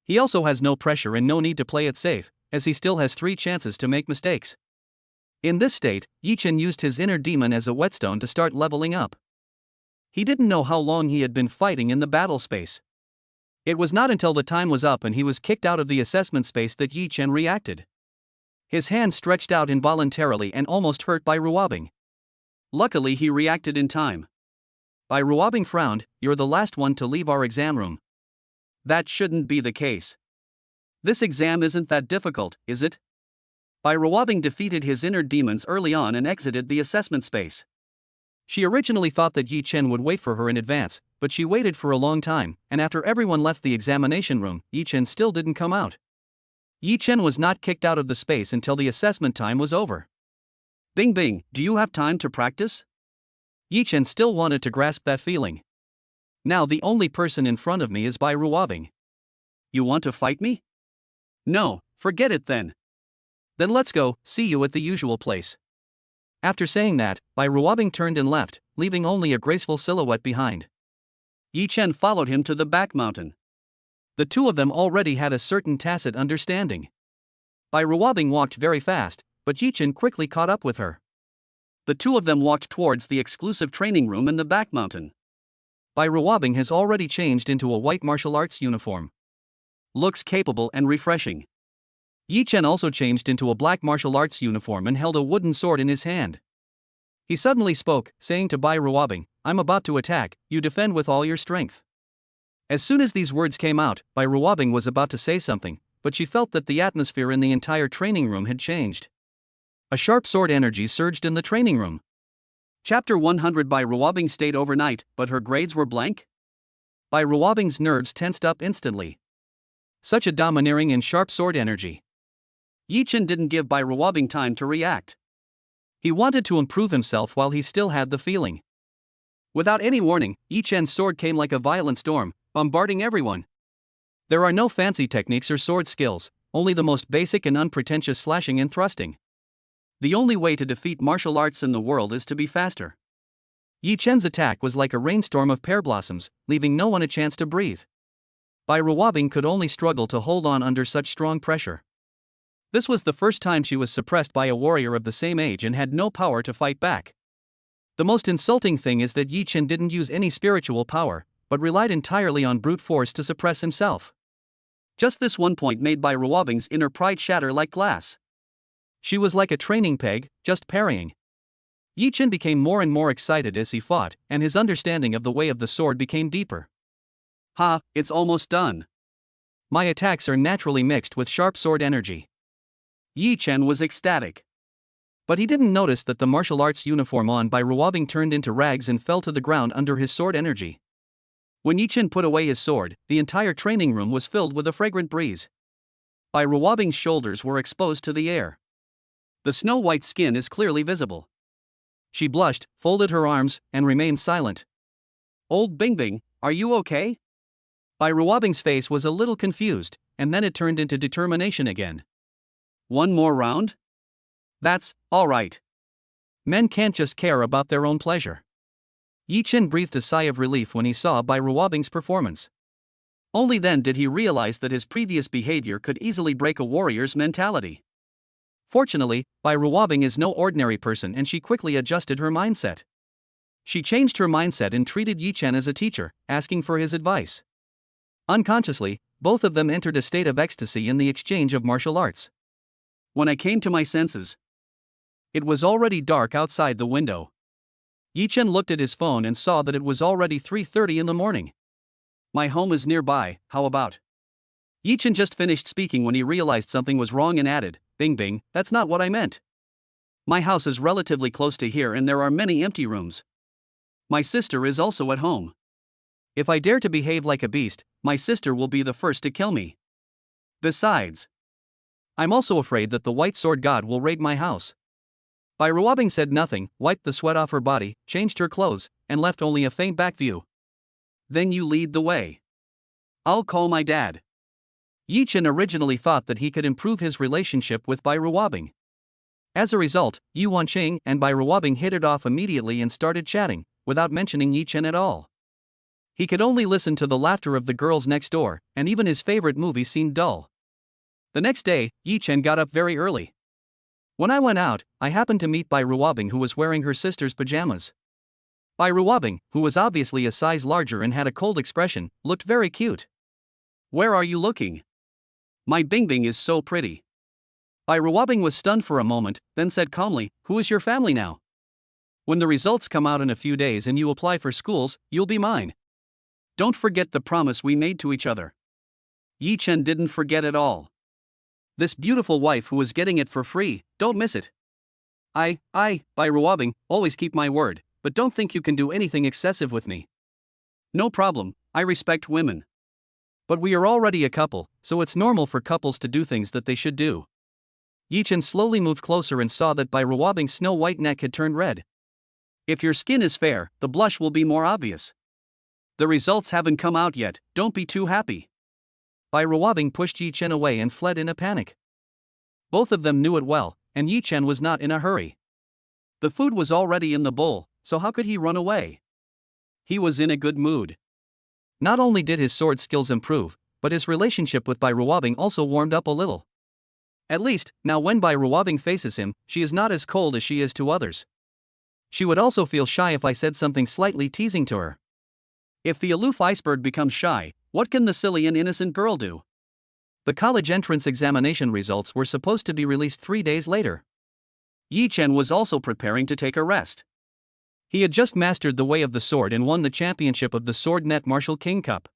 He also has no pressure and no need to play it safe, as he still has 3 chances to make mistakes. In this state, Yi Chen used his inner demon as a whetstone to start leveling up. He didn't know how long he had been fighting in the battle space. It was not until the time was up and he was kicked out of the assessment space that Yi Chen reacted. His hand stretched out involuntarily and almost hurt Bai Ruobing. Luckily he reacted in time. Bai Ruobing frowned, "You're the last one to leave our exam room." That shouldn't be the case. This exam isn't that difficult, is it? Bai Ruobing defeated his inner demons early on and exited the assessment space. She originally thought that Yi Chen would wait for her in advance, but she waited for a long time, and after everyone left the examination room, Yi Chen still didn't come out. Yi Chen was not kicked out of the space until the assessment time was over. "Bing Bing, do you have time to practice?" Yi Chen still wanted to grasp that feeling. "Now the only person in front of me is Bai Ruobing. You want to fight me?" "No, forget it then." "Then let's go, see you at the usual place." After saying that, Bai Ruobing turned and left, leaving only a graceful silhouette behind. Yi Chen followed him to the back mountain. The two of them already had a certain tacit understanding. Bai Ruobing walked very fast, but Yi Chen quickly caught up with her. The two of them walked towards the exclusive training room in the back mountain. Bai Ruobing has already changed into a white martial arts uniform. Looks capable and refreshing. Yi Chen also changed into a black martial arts uniform and held a wooden sword in his hand. He suddenly spoke, saying to Bai Ruobing, "I'm about to attack, you defend with all your strength." As soon as these words came out, Bai Ruobing was about to say something, but she felt that the atmosphere in the entire training room had changed. A sharp sword energy surged in the training room. Chapter 100. Bai Ruobing stayed overnight, but her grades were blank? Bai Ruobing's nerves tensed up instantly. Such a domineering and sharp sword energy. Yi Chen didn't give Bai Ruobing time to react. He wanted to improve himself while he still had the feeling. Without any warning, Yi Chen's sword came like a violent storm, bombarding everyone. There are no fancy techniques or sword skills, only the most basic and unpretentious slashing and thrusting. The only way to defeat martial arts in the world is to be faster. Yi Chen's attack was like a rainstorm of pear blossoms, leaving no one a chance to breathe. Bai Ruobing could only struggle to hold on under such strong pressure. This was the first time she was suppressed by a warrior of the same age and had no power to fight back. The most insulting thing is that Yi Chen didn't use any spiritual power, but relied entirely on brute force to suppress himself. Just this one point made Bai Ruobing's inner pride shatter like glass. She was like a training peg, just parrying. Yi Chen became more and more excited as he fought, and his understanding of the way of the sword became deeper. "Ha, it's almost done. My attacks are naturally mixed with sharp sword energy." Yi Chen was ecstatic. But he didn't notice that the martial arts uniform on Bai Ruobing turned into rags and fell to the ground under his sword energy. When Yi Chen put away his sword, the entire training room was filled with a fragrant breeze. Bai Ruobing's shoulders were exposed to the air. The snow-white skin is clearly visible. She blushed, folded her arms, and remained silent. "Old Bing Bing, are you okay?" Bai Ruobing's face was a little confused, and then it turned into determination again. "One more round? That's all right. Men can't just care about their own pleasure." Yi Chen breathed a sigh of relief when he saw Bai Ruobing's performance. Only then did he realize that his previous behavior could easily break a warrior's mentality. Fortunately, Bai Ruobing is no ordinary person and she quickly adjusted her mindset. She changed her mindset and treated Yi Chen as a teacher, asking for his advice. Unconsciously, both of them entered a state of ecstasy in the exchange of martial arts. When I came to my senses, it was already dark outside the window. Yi Chen looked at his phone and saw that it was already 3:30 in the morning. My home is nearby, how about? Yichen just finished speaking when he realized something was wrong and added, Bing bing, that's not what I meant. My house is relatively close to here and there are many empty rooms. My sister is also at home. If I dare to behave like a beast, my sister will be the first to kill me. Besides, I'm also afraid that the White Sword God will raid my house. Ruabing said nothing, wiped the sweat off her body, changed her clothes, and left only a faint back view. Then you lead the way. I'll call my dad. Yichen originally thought that he could improve his relationship with Ruabing. As a result, Yu Wanqing and Ruabing hit it off immediately and started chatting, without mentioning Yichen at all. He could only listen to the laughter of the girls next door, and even his favorite movie seemed dull. The next day, Yichen got up very early. When I went out, I happened to meet Ruabing, who was wearing her sister's pajamas. Ruabing, who was obviously a size larger and had a cold expression, looked very cute. Where are you looking? My Bing Bing is so pretty. Ruabing was stunned for a moment, then said calmly, who is your family now? When the results come out in a few days and you apply for schools, you'll be mine. Don't forget the promise we made to each other. Yichen didn't forget at all. This beautiful wife who was getting it for free, don't miss it. Ruabing, always keep my word, but don't think you can do anything excessive with me. No problem, I respect women. But we are already a couple, so it's normal for couples to do things that they should do. Yichen slowly moved closer and saw that Ruabing's snow-white neck had turned red. If your skin is fair, the blush will be more obvious. The results haven't come out yet, don't be too happy. Ruabing pushed Yichen away and fled in a panic. Both of them knew it well, and Yichen was not in a hurry. The food was already in the bowl, so how could he run away? He was in a good mood. Not only did his sword skills improve, but his relationship with Ruabing also warmed up a little. At least, now when Ruabing faces him, she is not as cold as she is to others. She would also feel shy if I said something slightly teasing to her. If the aloof iceberg becomes shy, what can the silly and innocent girl do? The college entrance examination results were supposed to be released 3 days later. Yichen was also preparing to take a rest. He had just mastered the way of the sword and won the championship of the Sword Net Martial King Cup.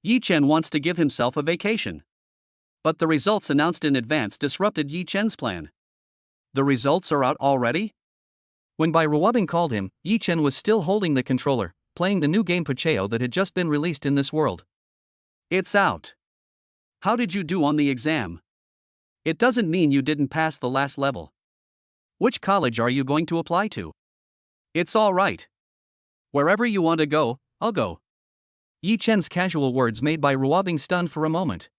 Yichen wants to give himself a vacation. But the results announced in advance disrupted Yichen's plan. The results are out already? When Ruabing called him, Yichen was still holding the controller, playing the new game Pacheo that had just been released in this world. It's out. How did you do on the exam? It doesn't mean you didn't pass the last level. Which college are you going to apply to? It's all right. Wherever you want to go, I'll go. Yichen's casual words made Ruabing stunned for a moment.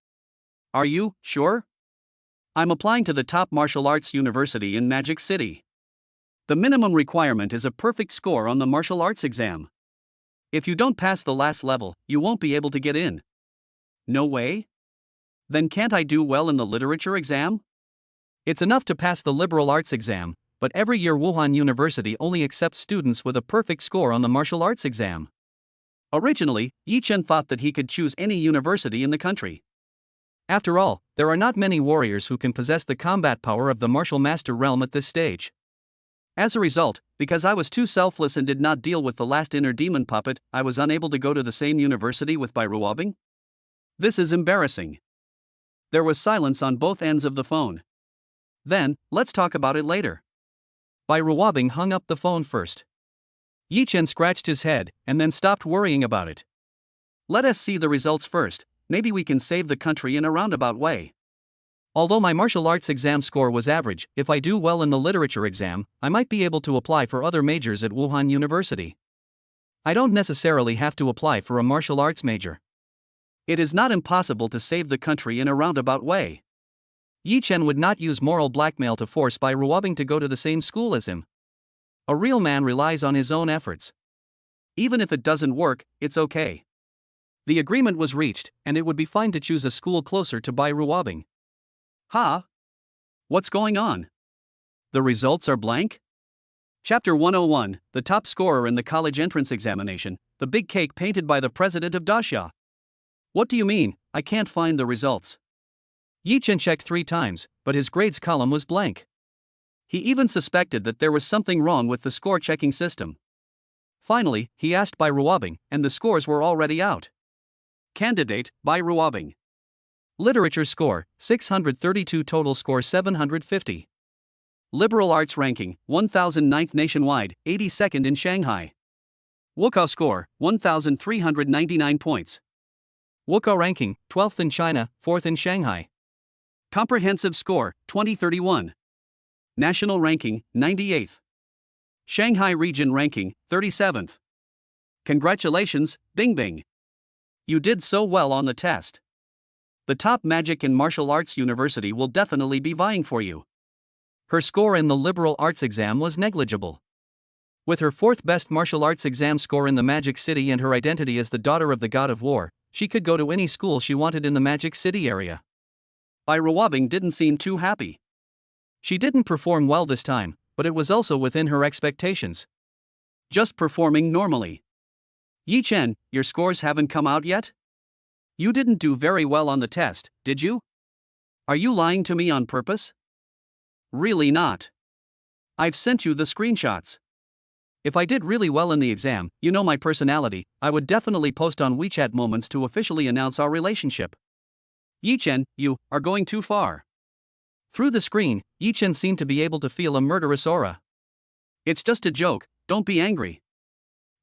Are you sure? I'm applying to the top martial arts university in Magic City. The minimum requirement is a perfect score on the martial arts exam. If you don't pass the last level, you won't be able to get in. No way? Then can't I do well in the literature exam? It's enough to pass the liberal arts exam, but every year Wuhan University only accepts students with a perfect score on the martial arts exam. Originally, Yichen thought that he could choose any university in the country. After all, there are not many warriors who can possess the combat power of the martial master realm at this stage. As a result, because I was too selfless and did not deal with the last inner demon puppet, I was unable to go to the same university with Ruabing? This is embarrassing. There was silence on both ends of the phone. Then, let's talk about it later. Ruabing hung up the phone first. Yichen scratched his head, and then stopped worrying about it. Let us see the results first, maybe we can save the country in a roundabout way. Although my martial arts exam score was average, if I do well in the literature exam, I might be able to apply for other majors at Wuhan University. I don't necessarily have to apply for a martial arts major. It is not impossible to save the country in a roundabout way. Yichen would not use moral blackmail to force Ruabing to go to the same school as him. A real man relies on his own efforts. Even if it doesn't work, it's okay. The agreement was reached, and it would be fine to choose a school closer to Ruabing. Huh? What's going on? The results are blank? Chapter 101, the top scorer in the college entrance examination, the big cake painted by the president of Daxia. What do you mean, I can't find the results? Yichen checked 3 times, but his grades column was blank. He even suspected that there was something wrong with the score-checking system. Finally, he asked Ruabing, and the scores were already out. Candidate, part.Reward. Literature score, 632. Total score, 750. Liberal arts ranking, 1009th nationwide, 82nd in Shanghai. Wukao score, 1,399 points. Wukao ranking, 12th in China, 4th in Shanghai. Comprehensive score, 2031. National ranking, 98th. Shanghai region ranking, 37th. Congratulations, Bing Bing. You did so well on the test. The top magic and martial arts university will definitely be vying for you. Her score in the liberal arts exam was negligible. With her 4th best martial arts exam score in the Magic City and her identity as the daughter of the God of War, she could go to any school she wanted in the Magic City area. part.Reward didn't seem too happy. She didn't perform well this time, but it was also within her expectations. Just performing normally. Yi Chen, your scores haven't come out yet? You didn't do very well on the test, did you? Are you lying to me on purpose? Really not. I've sent you the screenshots. If I did really well in the exam, you know my personality, I would definitely post on WeChat moments to officially announce our relationship. Yi Chen, you are going too far. Through the screen, Yi Chen seemed to be able to feel a murderous aura. It's just a joke, don't be angry.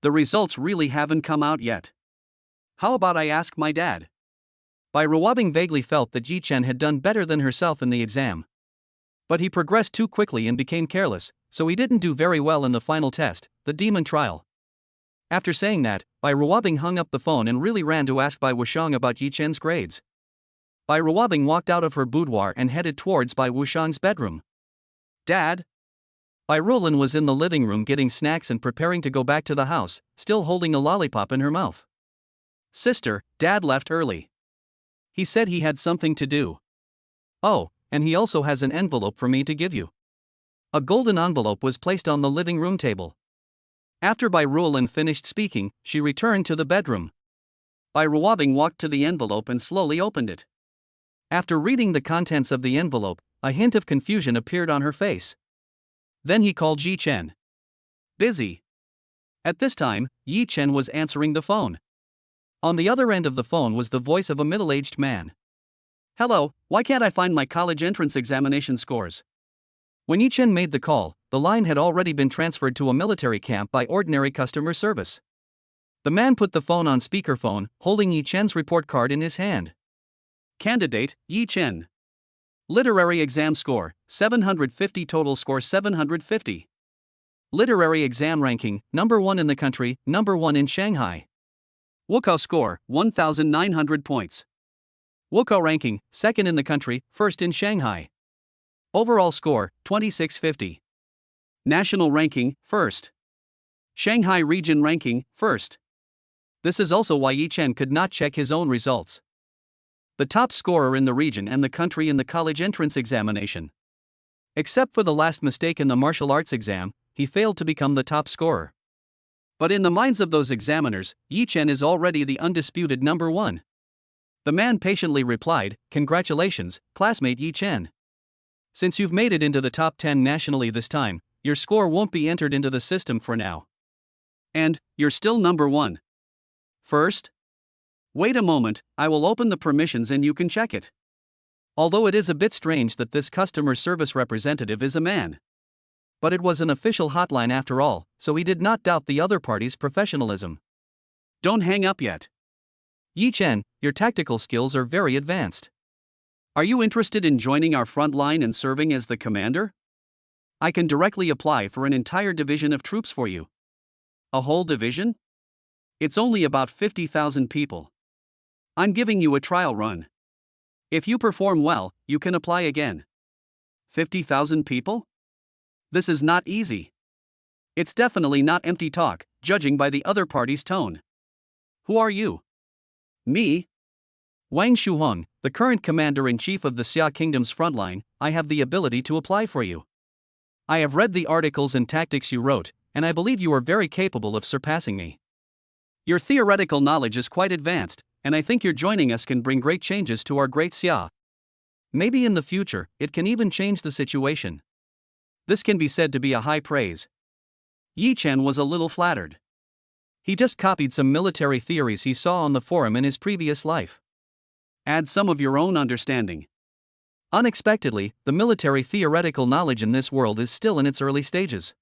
The results really haven't come out yet. How about I ask my dad? part.Reward vaguely felt that Yi Chen had done better than herself in the exam. But he progressed too quickly and became careless, so he didn't do very well in the final test, the demon trial. After saying that, part.Reward hung up the phone and really ran to ask Bai Wushang about Yi Chen's grades. part.Reward walked out of her boudoir and headed towards Bai Wushang's bedroom. Dad? Bai Rulin was in the living room getting snacks and preparing to go back to the house, still holding a lollipop in her mouth. Sister, Dad left early. He said he had something to do. Oh, and he also has an envelope for me to give you. A golden envelope was placed on the living room table. After Bai Rulin finished speaking, she returned to the bedroom. part.Reward walked to the envelope and slowly opened it. After reading the contents of the envelope, a hint of confusion appeared on her face. Then he called Yi Chen. Busy. At this time, Yi Chen was answering the phone. On the other end of the phone was the voice of a middle-aged man. Hello, why can't I find my college entrance examination scores? When Yi Chen made the call, the line had already been transferred to a military camp by ordinary customer service. The man put the phone on speakerphone, holding Yi Chen's report card in his hand. Candidate, Yi Chen. Literary exam score, 750. Total score, 750. Literary exam ranking, number 1 in the country, number 1 in Shanghai. Wukao score, 1,900 points. Wukao ranking, 2nd in the country, 1st in Shanghai. Overall score, 2650. National ranking, 1st. Shanghai region ranking, 1st. This is also why Yi Chen could not check his own results. The top scorer in the region and the country in the college entrance examination. Except for the last mistake in the martial arts exam, he failed to become the top scorer. But in the minds of those examiners, Yi Chen is already the undisputed number 1. The man patiently replied, "Congratulations, classmate Yi Chen. Since you've made it into the top 10 nationally this time, your score won't be entered into the system for now. And, you're still number 1. First? Wait a moment, I will open the permissions and you can check it." Although it is a bit strange that this customer service representative is a man. But it was an official hotline after all, so he did not doubt the other party's professionalism. Don't hang up yet. Yi Chen, your tactical skills are very advanced. Are you interested in joining our front line and serving as the commander? I can directly apply for an entire division of troops for you. A whole division? It's only about 50,000 people. I'm giving you a trial run. If you perform well, you can apply again. 50,000 people? This is not easy. It's definitely not empty talk, judging by the other party's tone. Who are you? Me? Wang Shuhong, the current commander-in-chief of the Xia Kingdom's frontline. I have the ability to apply for you. I have read the articles and tactics you wrote, and I believe you are very capable of surpassing me. Your theoretical knowledge is quite advanced, and I think your joining us can bring great changes to our great Xia. Maybe in the future, it can even change the situation. This can be said to be a high praise. Yi Chen was a little flattered. He just copied some military theories he saw on the forum in his previous life. Add some of your own understanding. Unexpectedly, the military theoretical knowledge in this world is still in its early stages.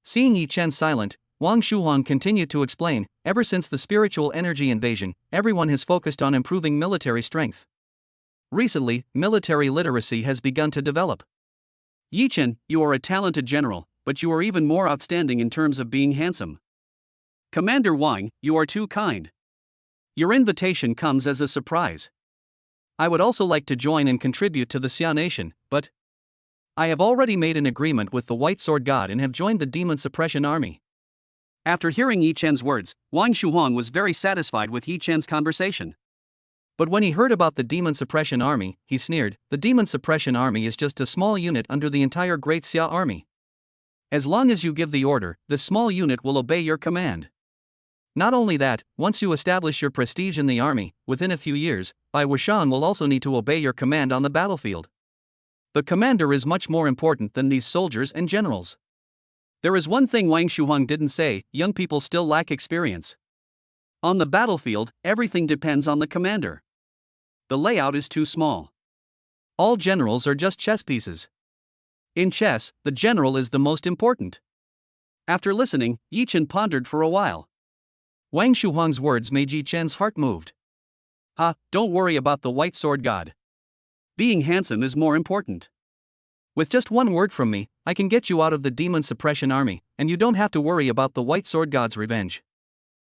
Seeing Yi Chen silent, Wang Shuhuang continued to explain, ever since the spiritual energy invasion, everyone has focused on improving military strength. Recently, military literacy has begun to develop. Yi Chen, you are a talented general, but you are even more outstanding in terms of being handsome. Commander Wang, you are too kind. Your invitation comes as a surprise. I would also like to join and contribute to the Xia nation, but I have already made an agreement with the White Sword God and have joined the Demon Suppression Army. After hearing Yi Chen's words, Wang Shuhuang was very satisfied with Yi Chen's conversation. But when he heard about the Demon Suppression Army, he sneered, "The Demon Suppression Army is just a small unit under the entire Great Xia Army. As long as you give the order, this small unit will obey your command. Not only that, once you establish your prestige in the army, within a few years, Bai Wuxian will also need to obey your command on the battlefield. The commander is much more important than these soldiers and generals." There is one thing Wang Shuhuang didn't say: young people still lack experience. On the battlefield, everything depends on the commander. The layout is too small. All generals are just chess pieces. In chess, the general is the most important. After listening, Yi Chen pondered for a while. Wang Shuhuang's words made Yi Chen's heart moved. Don't worry about the White Sword God. Being handsome is more important. With just one word from me, I can get you out of the Demon Suppression Army, and you don't have to worry about the White Sword God's revenge.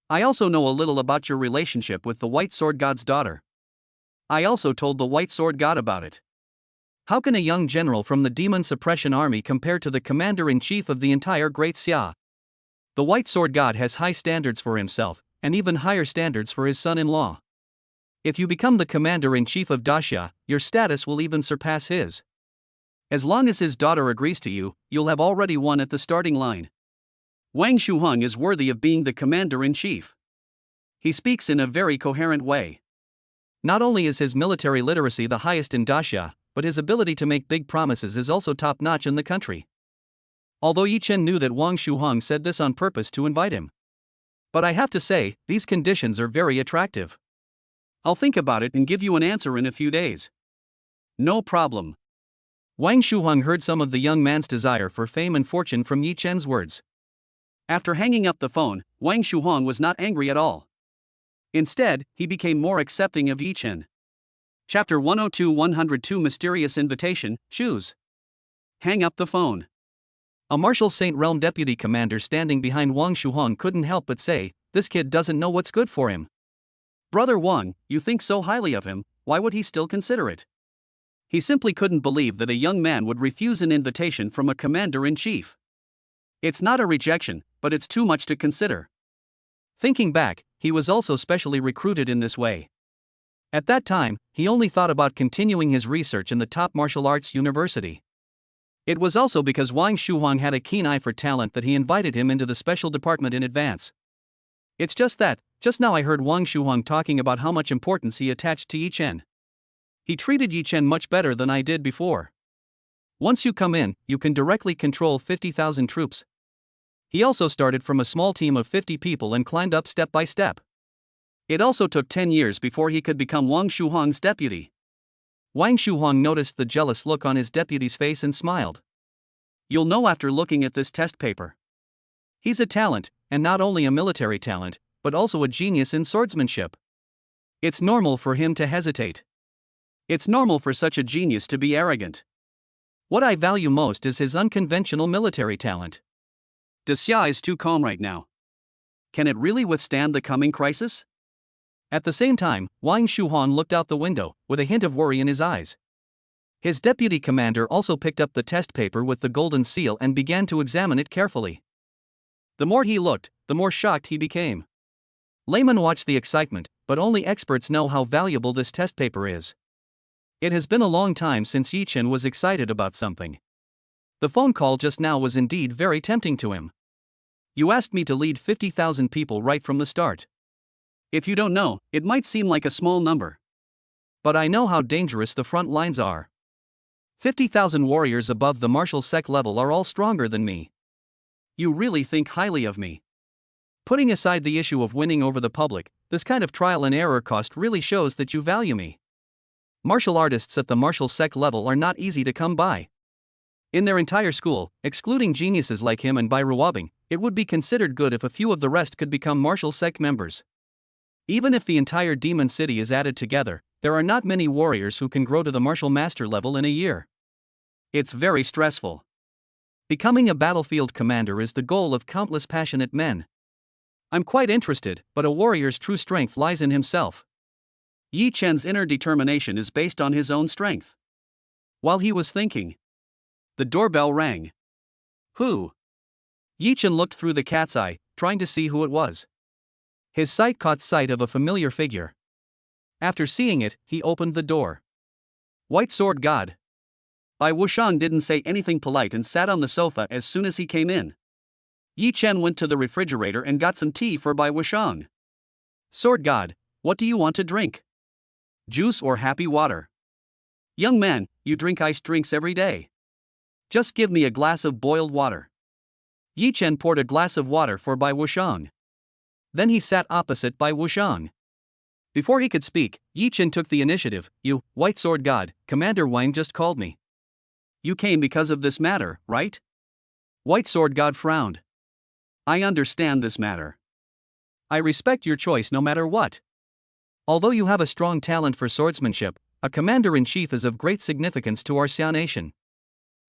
I also know a little about your relationship with the White Sword God's daughter. I also told the White Sword God about it. How can a young general from the Demon Suppression Army compare to the commander-in-chief of the entire Great Xia? The White Sword God has high standards for himself, and even higher standards for his son-in-law. If you become the commander-in-chief of Daxia, your status will even surpass his. As long as his daughter agrees to you, you'll have already won at the starting line. Wang Shuhuang is worthy of being the commander-in-chief. He speaks in a very coherent way. Not only is his military literacy the highest in Daxia, but his ability to make big promises is also top-notch in the country. Although Yi Chen knew that Wang Shuhuang said this on purpose to invite him. But I have to say, these conditions are very attractive. I'll think about it and give you an answer in a few days. No problem. Wang Shuhuang heard some of the young man's desire for fame and fortune from Yi Chen's words. After hanging up the phone, Wang Shuhuang was not angry at all. Instead, he became more accepting of Yi Chen. Chapter 102-102 Mysterious Invitation, Choose. Hang up the phone. A Martial Saint Realm deputy commander standing behind Wang Shuhuang couldn't help but say, "This kid doesn't know what's good for him." Brother Wang, you think so highly of him, why would he still consider it? He simply couldn't believe that a young man would refuse an invitation from a commander-in-chief. It's not a rejection, but it's too much to consider. Thinking back, he was also specially recruited in this way. At that time, he only thought about continuing his research in the top martial arts university. It was also because Wang Shuhuang had a keen eye for talent that he invited him into the special department in advance. It's just that, just now I heard Wang Shuhuang talking about how much importance he attached to Yi Chen. He treated Yi Chen much better than I did before. Once you come in, you can directly control 50,000 troops. He also started from a small team of 50 people and climbed up step by step. It also took 10 years before he could become Wang Shuhuang's deputy. Wang Shuhuang noticed the jealous look on his deputy's face and smiled. You'll know after looking at this test paper. He's a talent, and not only a military talent, but also a genius in swordsmanship. It's normal for him to hesitate. It's normal for such a genius to be arrogant. What I value most is his unconventional military talent. Daxia is too calm right now. Can it really withstand the coming crisis? At the same time, Wang Shuhuang looked out the window, with a hint of worry in his eyes. His deputy commander also picked up the test paper with the golden seal and began to examine it carefully. The more he looked, the more shocked he became. Laymen watch the excitement, but only experts know how valuable this test paper is. It has been a long time since Yi Chen was excited about something. The phone call just now was indeed very tempting to him. You asked me to lead 50,000 people right from the start. If you don't know, it might seem like a small number. But I know how dangerous the front lines are. 50,000 warriors above the martial sect level are all stronger than me. You really think highly of me. Putting aside the issue of winning over the public, this kind of trial and error cost really shows that you value me. Martial artists at the martial sec level are not easy to come by. In their entire school, excluding geniuses like him and part.Reward, it would be considered good if a few of the rest could become martial sec members. Even if the entire demon city is added together, there are not many warriors who can grow to the martial master level in a year. It's very stressful. Becoming a battlefield commander is the goal of countless passionate men. I'm quite interested, but a warrior's true strength lies in himself. Yi Chen's inner determination is based on his own strength. While he was thinking, the doorbell rang. Who? Yi Chen looked through the cat's eye, trying to see who it was. His sight caught sight of a familiar figure. After seeing it, he opened the door. White Sword God. Bai Wushang didn't say anything polite and sat on the sofa as soon as he came in. Yi Chen went to the refrigerator and got some tea for Bai Wushang. Sword God, what do you want to drink? Juice or happy water? Young man, you drink iced drinks every day. Just give me a glass of boiled water. Yi Chen poured a glass of water for Bai Wushang. Then he sat opposite Bai Wushang. Before he could speak, Yi Chen took the initiative. You, White Sword God, Commander Wang just called me. You came because of this matter, right? White Sword God frowned. I understand this matter. I respect your choice no matter what. Although you have a strong talent for swordsmanship, a commander-in-chief is of great significance to our Xia nation.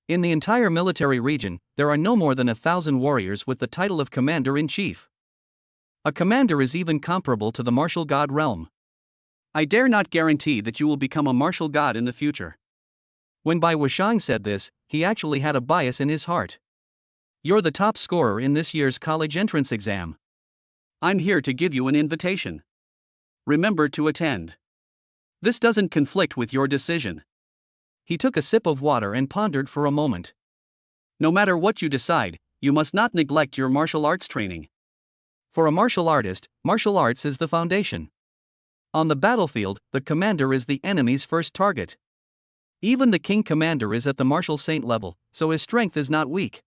In the entire military region, there are no more than 1,000 warriors with the title of commander-in-chief. A commander is even comparable to the martial god realm. I dare not guarantee that you will become a martial god in the future. When Bai Wushang said this, he actually had a bias in his heart. You're the top scorer in this year's college entrance exam. I'm here to give you an invitation. Remember to attend. This doesn't conflict with your decision. He took a sip of water and pondered for a moment. No matter what you decide, you must not neglect your martial arts training. For a martial artist, martial arts is the foundation. On the battlefield, the commander is the enemy's first target. Even the king commander is at the martial saint level, so his strength is not weak.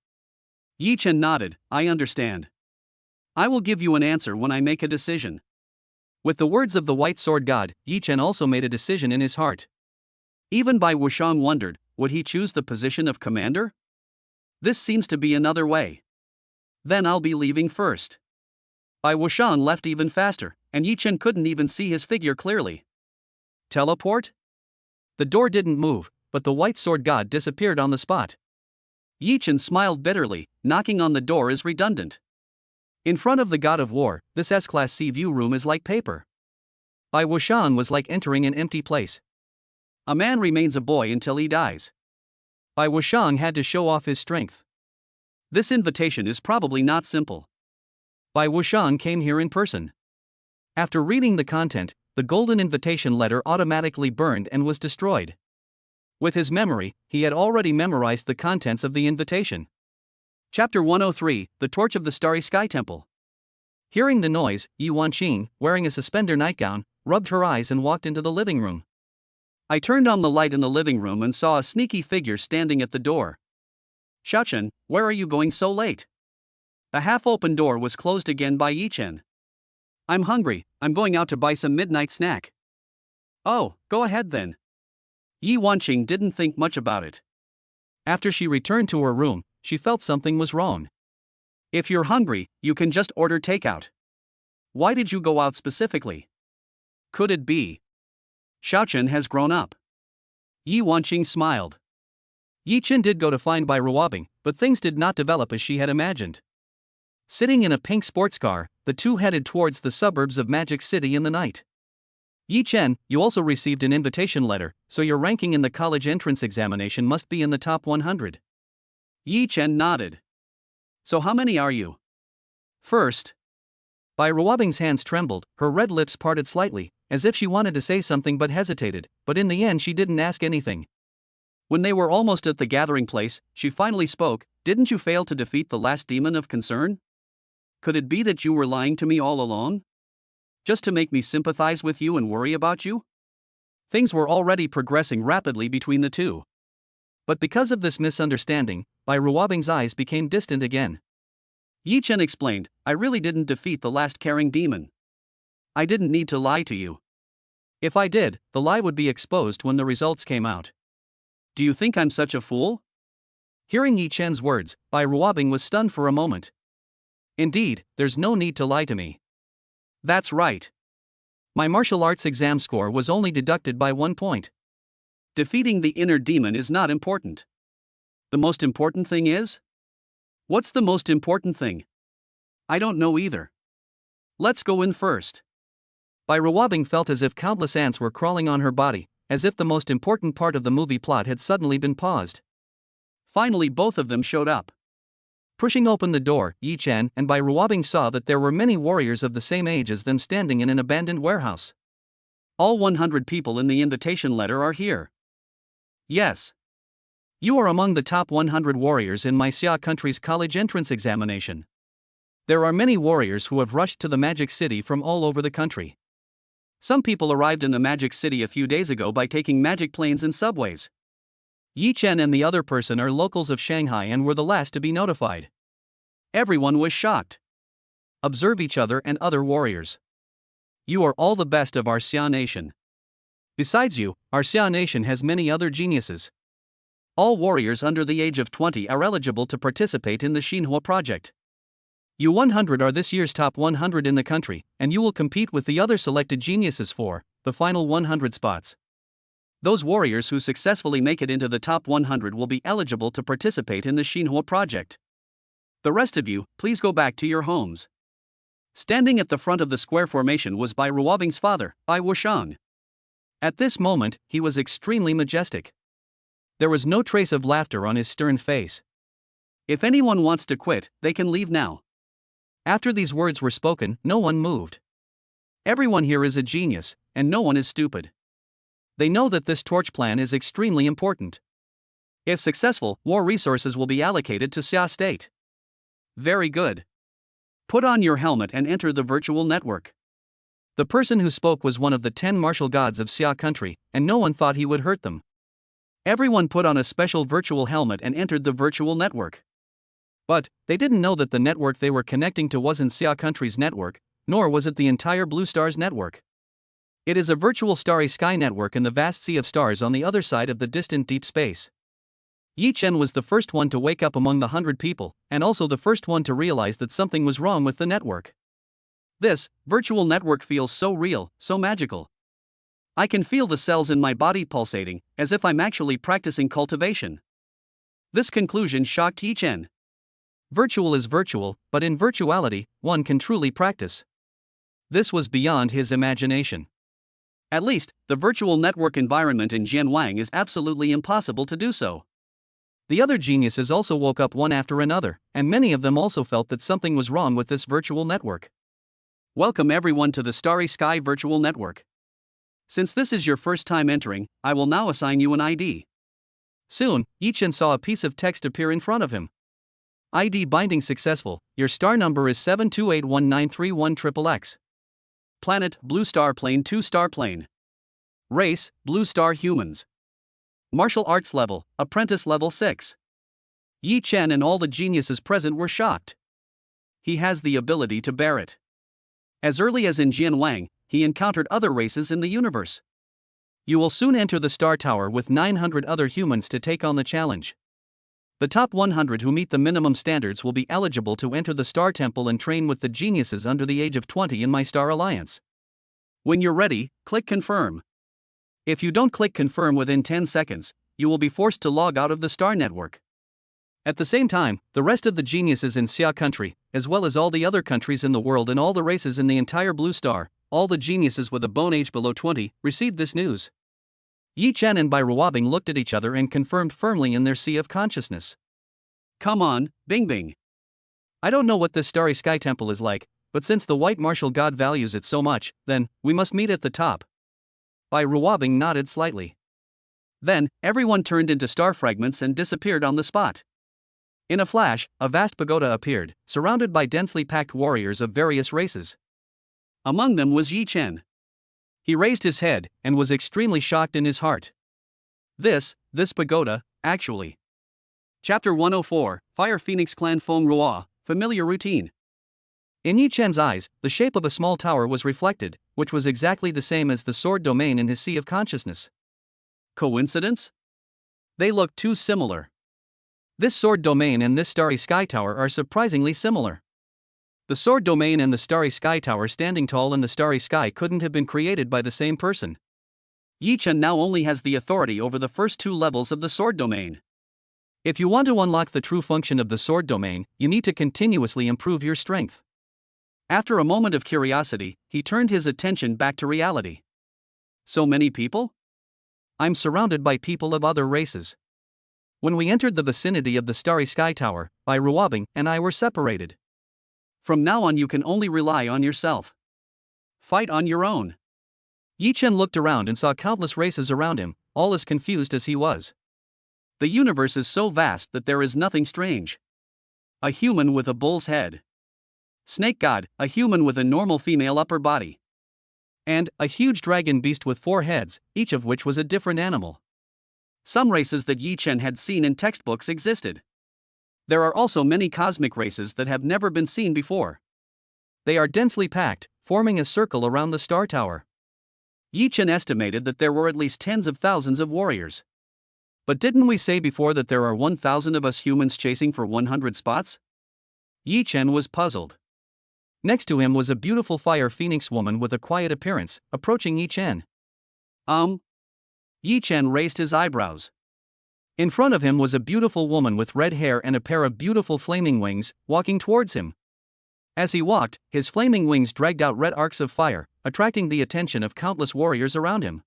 Yi Chen nodded. I understand. I will give you an answer when I make a decision. With the words of the White Sword God, Yi Chen also made a decision in his heart. Even Bai Wushang wondered, would he choose the position of commander? This seems to be another way. Then I'll be leaving first. Bai Wushang left even faster, and Yi Chen couldn't even see his figure clearly. Teleport? The door didn't move, but the White Sword God disappeared on the spot. Yi Chen smiled bitterly. Knocking on the door is redundant. In front of the God of War, this S-Class Sea View room is like paper. Bai Wushang was like entering an empty place. A man remains a boy until he dies. Bai Wushang had to show off his strength. This invitation is probably not simple. Bai Wushang came here in person. After reading the content, the golden invitation letter automatically burned and was destroyed. With his memory, he had already memorized the contents of the invitation. Chapter 103, The Torch of the Starry Sky Temple. Hearing the noise, Yi Wanqing, wearing a suspender nightgown, rubbed her eyes and walked into the living room. I turned on the light in the living room and saw a sneaky figure standing at the door. Xiaochen, where are you going so late? The half-open door was closed again by Yi Chen. I'm hungry, I'm going out to buy some midnight snack. Oh, go ahead then. Yi Wanqing didn't think much about it. After she returned to her room, she felt something was wrong. If you're hungry, you can just order takeout. Why did you go out specifically? Could it be Xiaochen has grown up? Yi Wanqing smiled. Yi Chen did go to find part.Reward, but things did not develop as she had imagined. Sitting in a pink sports car, the two headed towards the suburbs of Magic City in the night. Yi Chen, you also received an invitation letter, so your ranking in the college entrance examination must be in the top 100. Yi Chen nodded. So how many are you? First. part.Reward's hands trembled, her red lips parted slightly, as if she wanted to say something but hesitated, but in the end she didn't ask anything. When they were almost at the gathering place, she finally spoke. Didn't you fail to defeat the last demon of concern? Could it be that you were lying to me all along? Just to make me sympathize with you and worry about you? Things were already progressing rapidly between the two. But because of this misunderstanding, part.Reward's eyes became distant again. Yi Chen explained, I really didn't defeat the last caring demon. I didn't need to lie to you. If I did, the lie would be exposed when the results came out. Do you think I'm such a fool? Hearing Yi Chen's words, Bai Ruobing was stunned for a moment. Indeed, there's no need to lie to me. That's right. My martial arts exam score was only deducted by 1 point. Defeating the inner demon is not important. The most important thing is? What's the most important thing? I don't know either. Let's go in first. Bai Ruobing felt as if countless ants were crawling on her body, as if the most important part of the movie plot had suddenly been paused. Finally, both of them showed up. Pushing open the door, Yi Chen and Bai Ruobing saw that there were many warriors of the same age as them standing in an abandoned warehouse. All 100 people in the invitation letter are here. Yes. You are among the top 100 warriors in my Xia country's college entrance examination. There are many warriors who have rushed to the Magic City from all over the country. Some people arrived in the Magic City a few days ago by taking magic planes and subways. Yi Chen and the other person are locals of Shanghai and were the last to be notified. Everyone was shocked. Observe each other and other warriors. You are all the best of our Xia nation. Besides you, our Xia nation has many other geniuses. All warriors under the age of 20 are eligible to participate in the Xinhua project. You 100 are this year's top 100 in the country, and you will compete with the other selected geniuses for the final 100 spots. Those warriors who successfully make it into the top 100 will be eligible to participate in the Xinhua project. The rest of you, please go back to your homes. Standing at the front of the square formation was Bai Ruobing's father, Bai Wushang. At this moment, he was extremely majestic. There was no trace of laughter on his stern face. If anyone wants to quit, they can leave now. After these words were spoken, no one moved. Everyone here is a genius, and no one is stupid. They know that this torch plan is extremely important. If successful, more resources will be allocated to Xia State. Very good. Put on your helmet and enter the virtual network. The person who spoke was one of the 10 martial gods of Xia country, and no one thought he would hurt them. Everyone put on a special virtual helmet and entered the virtual network. But they didn't know that the network they were connecting to wasn't Xia country's network, nor was it the entire Blue Stars network. It is a virtual starry sky network in the vast sea of stars on the other side of the distant deep space. Yi Chen was the first one to wake up among the 100 people, and also the first one to realize that something was wrong with the network. This virtual network feels so real, so magical. I can feel the cells in my body pulsating, as if I'm actually practicing cultivation. This conclusion shocked Yi Chen. Virtual is virtual, but in virtuality, one can truly practice. This was beyond his imagination. At least, the virtual network environment in Jianwang is absolutely impossible to do so. The other geniuses also woke up one after another, and many of them also felt that something was wrong with this virtual network. Welcome everyone to the Starry Sky Virtual Network. Since this is your first time entering, I will now assign you an ID. Soon, Yi Chen saw a piece of text appear in front of him. ID binding successful, your star number is 7281931XXX. Planet, Blue Star Plane 2 Star Plane. Race, Blue Star Humans. Martial Arts Level, Apprentice Level 6. Yi Chen and all the geniuses present were shocked. He has the ability to bear it. As early as in Jianwang, he encountered other races in the universe. You will soon enter the Star Tower with 900 other humans to take on the challenge. The top 100 who meet the minimum standards will be eligible to enter the Star Temple and train with the geniuses under the age of 20 in my Star Alliance. When you're ready, click Confirm. If you don't click Confirm within 10 seconds, you will be forced to log out of the Star Network. At the same time, the rest of the geniuses in Xia country, as well as all the other countries in the world and all the races in the entire Blue Star, all the geniuses with a bone age below 20, received this news. Yi Chen and Bai Ruobing looked at each other and confirmed firmly in their sea of consciousness. Come on, Bing Bing. I don't know what this Starry Sky Temple is like, but since the White Martial God values it so much, then, we must meet at the top. Bai Ruobing nodded slightly. Then, everyone turned into star fragments and disappeared on the spot. In a flash, a vast pagoda appeared, surrounded by densely packed warriors of various races. Among them was Yi Chen. He raised his head, and was extremely shocked in his heart. This pagoda, actually. Chapter 104, Fire Phoenix Clan Feng Ruo, familiar routine. In Yi Chen's eyes, the shape of a small tower was reflected, which was exactly the same as the sword domain in his sea of consciousness. Coincidence? They look too similar. This sword domain and this starry sky tower are surprisingly similar. The sword domain and the starry sky tower standing tall in the starry sky couldn't have been created by the same person. Yi Chen now only has the authority over the first two levels of the sword domain. If you want to unlock the true function of the sword domain, you need to continuously improve your strength. After a moment of curiosity, he turned his attention back to reality. So many people? I'm surrounded by people of other races. When we entered the vicinity of the starry sky tower, Reward and I were separated. From now on you can only rely on yourself. Fight on your own. Yi Chen looked around and saw countless races around him, all as confused as he was. The universe is so vast that there is nothing strange. A human with a bull's head. Snake god, a human with a normal female upper body. And a huge dragon beast with 4 heads, each of which was a different animal. Some races that Yi Chen had seen in textbooks existed. There are also many cosmic races that have never been seen before. They are densely packed, forming a circle around the star tower. Yi Chen estimated that there were at least tens of thousands of warriors. But didn't we say before that there are 1,000 of us humans chasing for 100 spots? Yi Chen was puzzled. Next to him was a beautiful fire phoenix woman with a quiet appearance, approaching Yi Chen. Yi Chen raised his eyebrows. In front of him was a beautiful woman with red hair and a pair of beautiful flaming wings, walking towards him. As he walked, his flaming wings dragged out red arcs of fire, attracting the attention of countless warriors around him.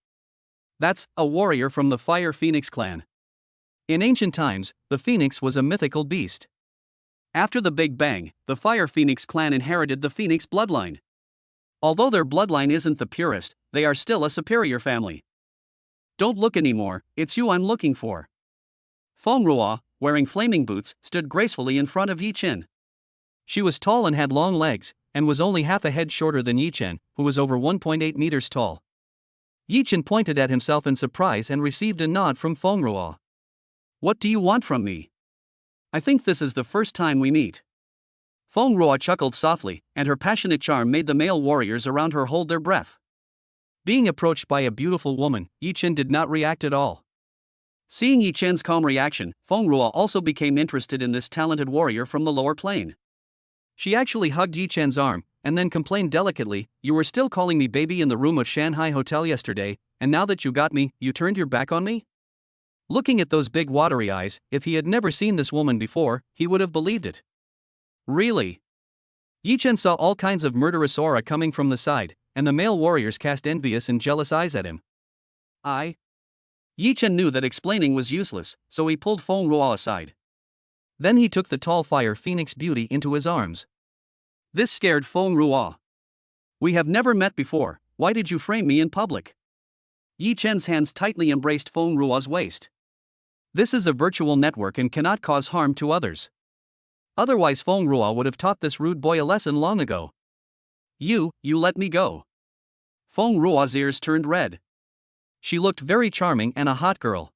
That's a warrior from the Fire Phoenix clan. In ancient times, the phoenix was a mythical beast. After the Big Bang, the Fire Phoenix clan inherited the Phoenix bloodline. Although their bloodline isn't the purest, they are still a superior family. Don't look anymore, it's you I'm looking for. Reward, wearing flaming boots, stood gracefully in front of Yi Chen. She was tall and had long legs, and was only half a head shorter than Yi Chen, who was over 1.8 meters tall. Yi Chen pointed at himself in surprise and received a nod from Reward. What do you want from me? I think this is the first time we meet. Reward chuckled softly, and her passionate charm made the male warriors around her hold their breath. Being approached by a beautiful woman, Yi Chen did not react at all. Seeing Yi Chen's calm reaction, Reward also became interested in this talented warrior from the lower plane. She actually hugged Yi Chen's arm, and then complained delicately, "You were still calling me baby in the room of Shanghai Hotel yesterday, and now that you got me, you turned your back on me?" Looking at those big watery eyes, if he had never seen this woman before, he would have believed it. Really? Yi Chen saw all kinds of murderous aura coming from the side, and the male warriors cast envious and jealous eyes at him. Yi Chen knew that explaining was useless, so he pulled Reward aside. Then he took the tall Fire Phoenix beauty into his arms. This scared Reward. We have never met before, why did you frame me in public? Yi Chen's hands tightly embraced Reward's waist. This is a virtual network and cannot cause harm to others. Otherwise Reward would have taught this rude boy a lesson long ago. You let me go. Reward's ears turned red. She looked very charming and a hot girl.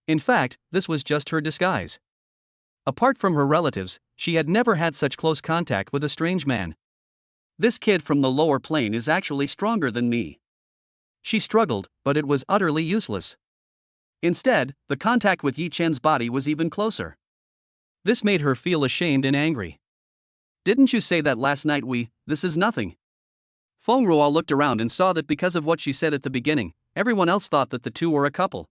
In fact, this was just her disguise. Apart from her relatives, she had never had such close contact with a strange man. This kid from the lower plane is actually stronger than me. She struggled, but it was utterly useless. Instead, the contact with Yi Chen's body was even closer. This made her feel ashamed and angry. Didn't you say that last night? This is nothing. Reward looked around and saw that because of what she said at the beginning, everyone else thought that the two were a couple.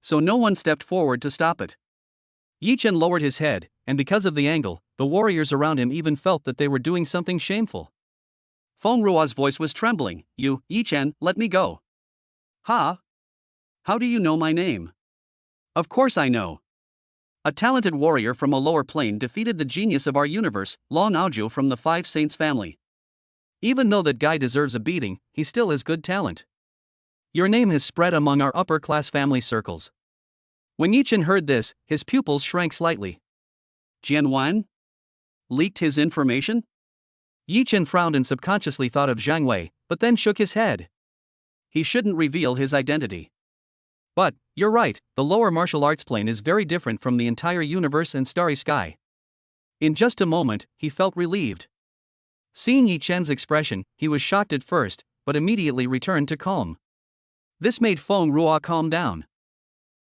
So no one stepped forward to stop it. Yi Chen lowered his head, and because of the angle, the warriors around him even felt that they were doing something shameful. Reward's voice was trembling. Yi Chen, let me go. Ha? How do you know my name? Of course I know. A talented warrior from a lower plane defeated the genius of our universe, Lao Naoju from the Five Saints family. Even though that guy deserves a beating, he still has good talent. Your name has spread among our upper-class family circles. When Yi Chen heard this, his pupils shrank slightly. Jian Wan? Leaked his information? Yi Chen frowned and subconsciously thought of Zhang Wei, but then shook his head. He shouldn't reveal his identity. But, you're right, the lower martial arts plane is very different from the entire universe and starry sky. In just a moment, he felt relieved. Seeing Yi Chen's expression, he was shocked at first, but immediately returned to calm. This made Feng Ruo calm down.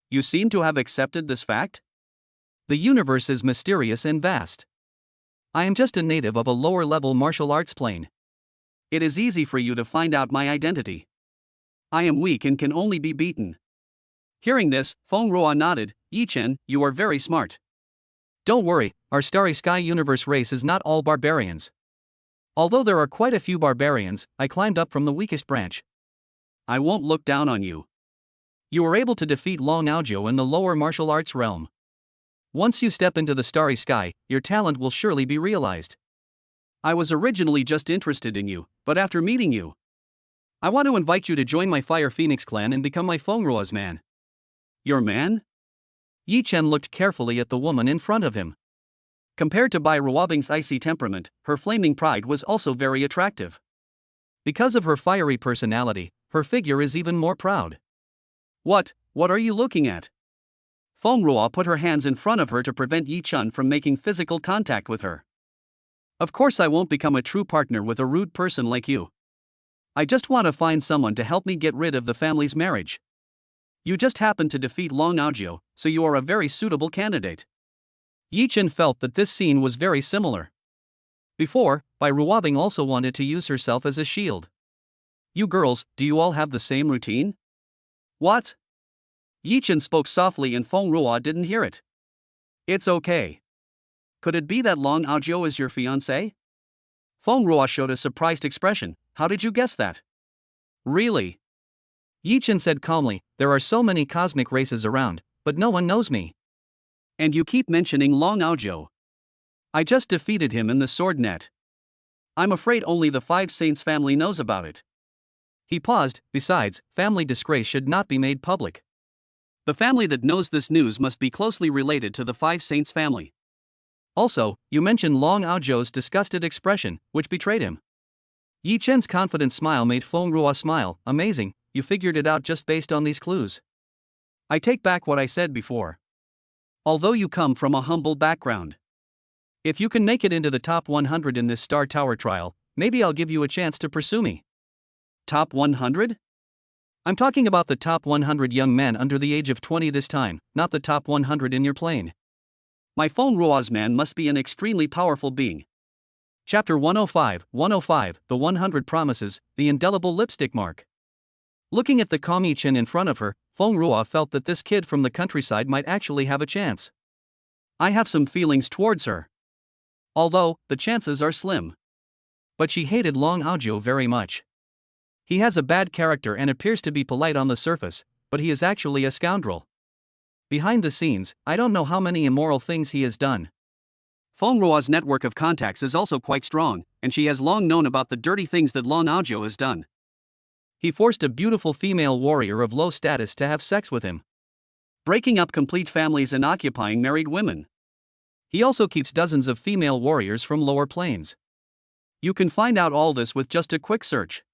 You seem to have accepted this fact? The universe is mysterious and vast. I am just a native of a lower-level martial arts plane. It is easy for you to find out my identity. I am weak and can only be beaten. Hearing this, Feng Ruo nodded. Yi Chen, you are very smart. Don't worry, our Starry Sky Universe race is not all barbarians. Although there are quite a few barbarians, I climbed up from the weakest branch. I won't look down on you. You were able to defeat Long Aojiu in the lower martial arts realm. Once you step into the Starry Sky, your talent will surely be realized. I was originally just interested in you, but after meeting you, I want to invite you to join my Fire Phoenix clan and become my Feng Ruo's man. Your man? Yi Chen looked carefully at the woman in front of him. Compared to Bai Ruobing's icy temperament, her flaming pride was also very attractive. Because of her fiery personality, her figure is even more proud. What are you looking at? Feng Ruo put her hands in front of her to prevent Yi Chen from making physical contact with her. Of course I won't become a true partner with a rude person like you. I just want to find someone to help me get rid of the family's marriage. You just happened to defeat Long Aojiu, so you are a very suitable candidate. Yi Chen felt that this scene was very similar. Before, Bai Ruobing also wanted to use herself as a shield. You girls, do you all have the same routine? What? Yi Chen spoke softly and Feng Ruo didn't hear it. It's okay. Could it be that Long Aojiu is your fiancé? Feng Ruo showed a surprised expression. How did you guess that? Really? Yi Chen said calmly, there are so many cosmic races around, but no one knows me. And you keep mentioning Long Aojiu. I just defeated him in the sword net. I'm afraid only the Five Saints family knows about it. He paused. Besides, family disgrace should not be made public. The family that knows this news must be closely related to the Five Saints family. Also, you mentioned Long Aojiu's disgusted expression, which betrayed him. Yi Chen's confident smile made Feng Ruo smile. Amazing, you figured it out just based on these clues. I take back what I said before. Although you come from a humble background, if you can make it into the top 100 in this Star Tower trial, maybe I'll give you a chance to pursue me. Top 100? I'm talking about the top 100 young men under the age of 20 this time, not the top 100 in your plane. My Feng Ruo's man must be an extremely powerful being. Chapter 105, The 100 Promises, the Indelible Lipstick Mark. Looking at the calm Yi Chen in front of her, Feng Ruo felt that this kid from the countryside might actually have a chance. I have some feelings towards her. Although, the chances are slim. But she hated Long Aojiu very much. He has a bad character and appears to be polite on the surface, but he is actually a scoundrel. Behind the scenes, I don't know how many immoral things he has done. Feng Ruo's network of contacts is also quite strong, and she has long known about the dirty things that Long Aojiu has done. He forced a beautiful female warrior of low status to have sex with him, breaking up complete families and occupying married women. He also keeps dozens of female warriors from lower planes. You can find out all this with just a quick search.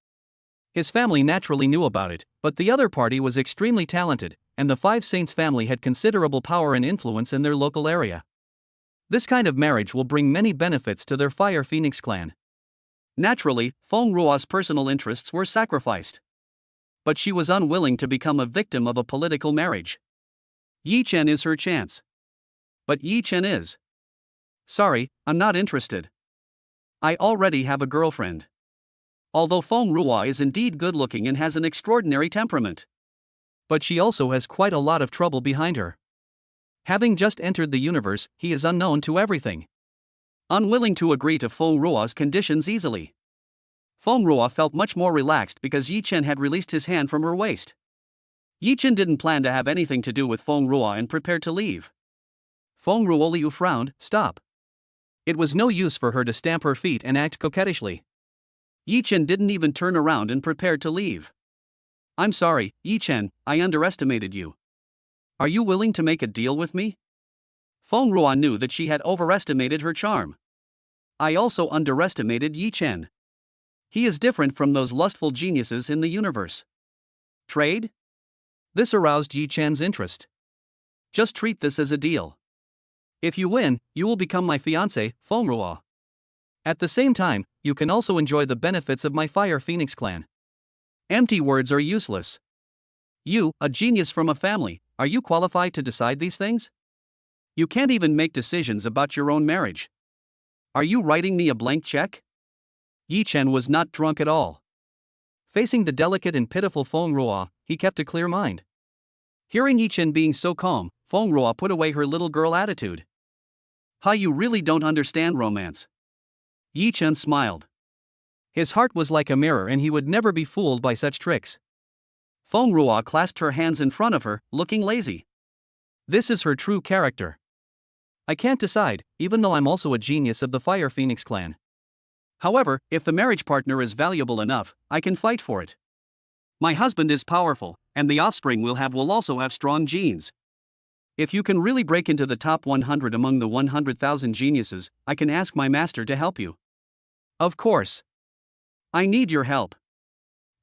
His family naturally knew about it, but the other party was extremely talented, and the Five Saints family had considerable power and influence in their local area. This kind of marriage will bring many benefits to their Fire Phoenix clan. Naturally, Feng Ruo's personal interests were sacrificed. But she was unwilling to become a victim of a political marriage. Yi Chen is her chance. But Yi Chen is. Sorry, I'm not interested. I already have a girlfriend. Although Feng Ruo is indeed good-looking and has an extraordinary temperament, but she also has quite a lot of trouble behind her. Having just entered the universe, he is unknown to everything. Unwilling to agree to Feng Ruo's conditions easily, Feng Ruo felt much more relaxed because Yi Chen had released his hand from her waist. Yi Chen didn't plan to have anything to do with Feng Ruo and prepared to leave. Feng Ruo frowned. Stop. It was no use for her to stamp her feet and act coquettishly. Yi Chen didn't even turn around and prepared to leave. I'm sorry, Yi Chen, I underestimated you. Are you willing to make a deal with me? Feng Ruo knew that she had overestimated her charm. I also underestimated Yi Chen. He is different from those lustful geniuses in the universe. Trade? This aroused Yi Chen's interest. Just treat this as a deal. If you win, you will become my fiancé, Feng Ruo. At the same time, you can also enjoy the benefits of my Fire Phoenix clan. Empty words are useless. You, a genius from a family, are you qualified to decide these things? You can't even make decisions about your own marriage. Are you writing me a blank check? Yi Chen was not drunk at all. Facing the delicate and pitiful Feng Ruo, he kept a clear mind. Hearing Yi Chen being so calm, Feng Ruo put away her little girl attitude. "Ha, you really don't understand romance." Yi Chen smiled. His heart was like a mirror and he would never be fooled by such tricks. Feng Ruo clasped her hands in front of her, looking lazy. This is her true character. I can't decide, even though I'm also a genius of the Fire Phoenix clan. However, if the marriage partner is valuable enough, I can fight for it. My husband is powerful, and the offspring will also have strong genes. If you can really break into the top 100 among the 100,000 geniuses, I can ask my master to help you. Of course. I need your help.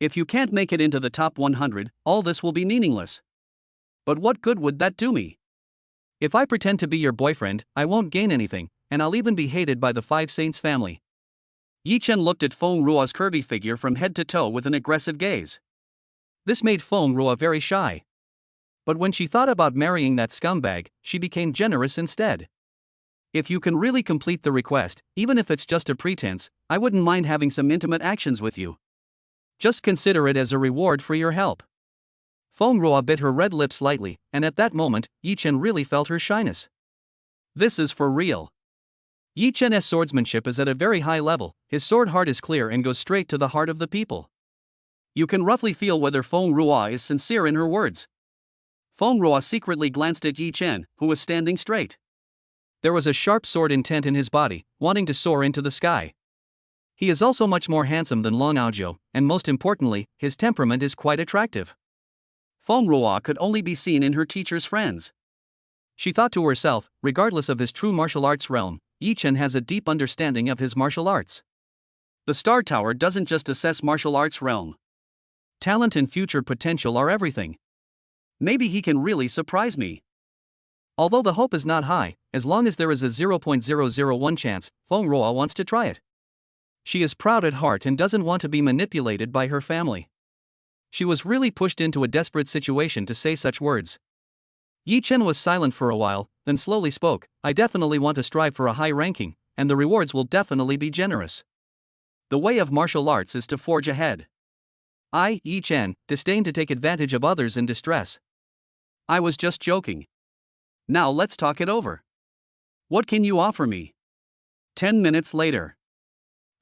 If you can't make it into the top 100, all this will be meaningless. But what good would that do me? If I pretend to be your boyfriend, I won't gain anything, and I'll even be hated by the Five Saints family. Yi Chen looked at Feng Ruo's curvy figure from head to toe with an aggressive gaze. This made Feng Ruo very shy. But when she thought about marrying that scumbag, she became generous instead. If you can really complete the request, even if it's just a pretense, I wouldn't mind having some intimate actions with you. Just consider it as a reward for your help. Feng Ruo bit her red lips lightly, and at that moment, Yi Chen really felt her shyness. This is for real. Yi Chen's swordsmanship is at a very high level, his sword heart is clear and goes straight to the heart of the people. You can roughly feel whether Feng Ruo is sincere in her words. Feng Ruo secretly glanced at Yi Chen, who was standing straight. There was a sharp sword intent in his body, wanting to soar into the sky. He is also much more handsome than Long Aojiu, and most importantly, his temperament is quite attractive. Feng Ruo could only be seen in her teacher's friends. She thought to herself, regardless of his true martial arts realm, Yi Chen has a deep understanding of his martial arts. The Star Tower doesn't just assess martial arts realm. Talent and future potential are everything. Maybe he can really surprise me. Although the hope is not high, as long as there is a 0.001 chance, Feng Ruo wants to try it. She is proud at heart and doesn't want to be manipulated by her family. She was really pushed into a desperate situation to say such words. Yi Chen was silent for a while, then slowly spoke. I definitely want to strive for a high ranking, and the rewards will definitely be generous. The way of martial arts is to forge ahead. I, Yi Chen, disdain to take advantage of others in distress. I was just joking. Now let's talk it over. What can you offer me? 10 minutes later.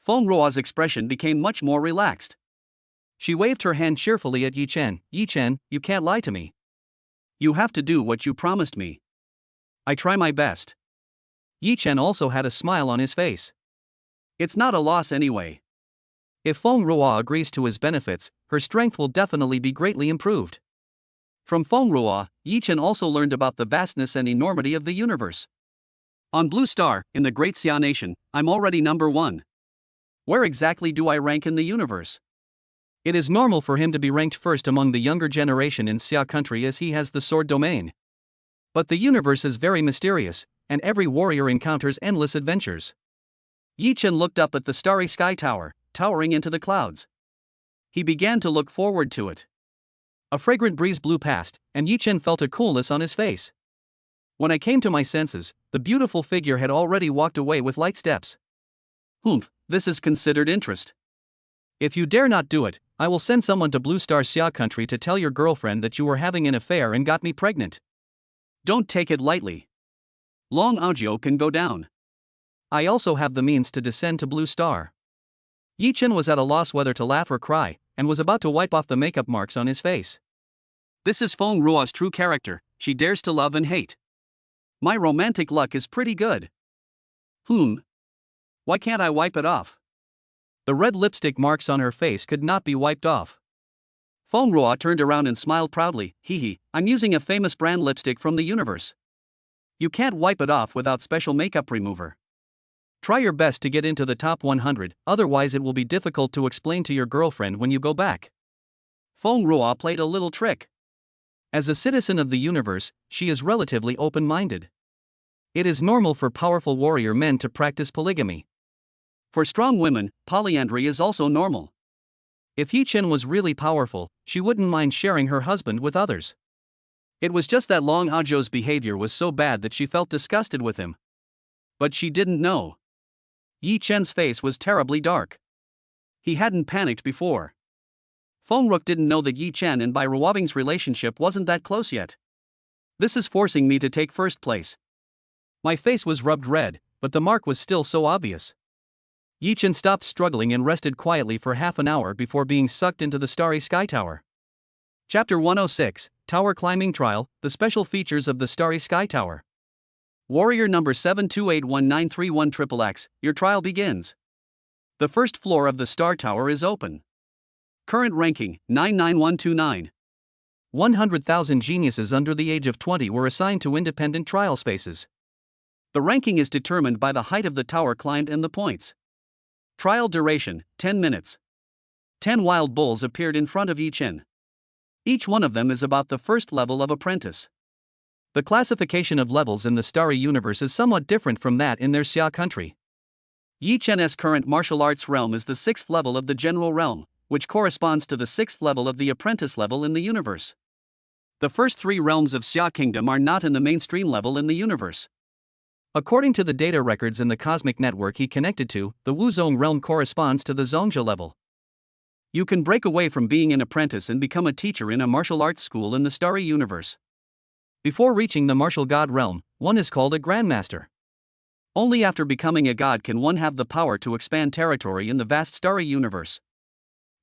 Feng Ruo's expression became much more relaxed. She waved her hand cheerfully at Yi Chen. Yi Chen, you can't lie to me. You have to do what you promised me. I try my best. Yi Chen also had a smile on his face. It's not a loss anyway. If Feng Ruo agrees to his benefits, her strength will definitely be greatly improved. From Feng Ruo, Yi Chen also learned about the vastness and enormity of the universe. On Blue Star, in the Great Xia Nation, I'm already number 1. Where exactly do I rank in the universe? It is normal for him to be ranked first among the younger generation in Xia country as he has the sword domain. But the universe is very mysterious, and every warrior encounters endless adventures. Yi Chen looked up at the starry sky tower, towering into the clouds. He began to look forward to it. A fragrant breeze blew past, and Yi Chen felt a coolness on his face. When I came to my senses, the beautiful figure had already walked away with light steps. Humph, this is considered interest. If you dare not do it, I will send someone to Blue Star Xia country to tell your girlfriend that you were having an affair and got me pregnant. Don't take it lightly. Long Aojiu can go down. I also have the means to descend to Blue Star. Yi Chen was at a loss whether to laugh or cry, and was about to wipe off the makeup marks on his face. This is Feng Ruo's true character, she dares to love and hate. My romantic luck is pretty good. Why can't I wipe it off? The red lipstick marks on her face could not be wiped off. Feng Ruo turned around and smiled proudly. Hee, I'm using a famous brand lipstick from the universe. You can't wipe it off without special makeup remover. Try your best to get into the top 100, otherwise it will be difficult to explain to your girlfriend when you go back. Feng Ruo played a little trick. As a citizen of the universe, she is relatively open-minded. It is normal for powerful warrior men to practice polygamy. For strong women, polyandry is also normal. If Yi Chen was really powerful, she wouldn't mind sharing her husband with others. It was just that Long Ajo's behavior was so bad that she felt disgusted with him. But she didn't know. Yi Chen's face was terribly dark. He hadn't panicked before. Feng Ruk didn't know that Yi Chen and Bai Ruobing's relationship wasn't that close yet. This is forcing me to take first place. My face was rubbed red, but the mark was still so obvious. Yi Chen stopped struggling and rested quietly for half an hour before being sucked into the Starry Sky Tower. Chapter 106, Tower Climbing Trial, the Special Features of the Starry Sky Tower. Warrior number 7281931XXX, your trial begins. The first floor of the Star Tower is open. Current ranking, 99129. 100,000 geniuses under the age of 20 were assigned to independent trial spaces. The ranking is determined by the height of the tower climbed and the points. Trial duration, 10 minutes. 10 wild bulls appeared in front of Yi Chen. Each one of them is about the first level of apprentice. The classification of levels in the Starry Universe is somewhat different from that in their Xia country. Yi Chen's current martial arts realm is the 6th level of the general realm, which corresponds to the 6th level of the apprentice level in the universe. The first 3 realms of Xia Kingdom are not in the mainstream level in the universe. According to the data records in the cosmic network he connected to, the Wuzong realm corresponds to the Zhongzhe level. You can break away from being an apprentice and become a teacher in a martial arts school in the Starry Universe. Before reaching the martial god realm, one is called a grandmaster. Only after becoming a god can one have the power to expand territory in the vast Starry Universe.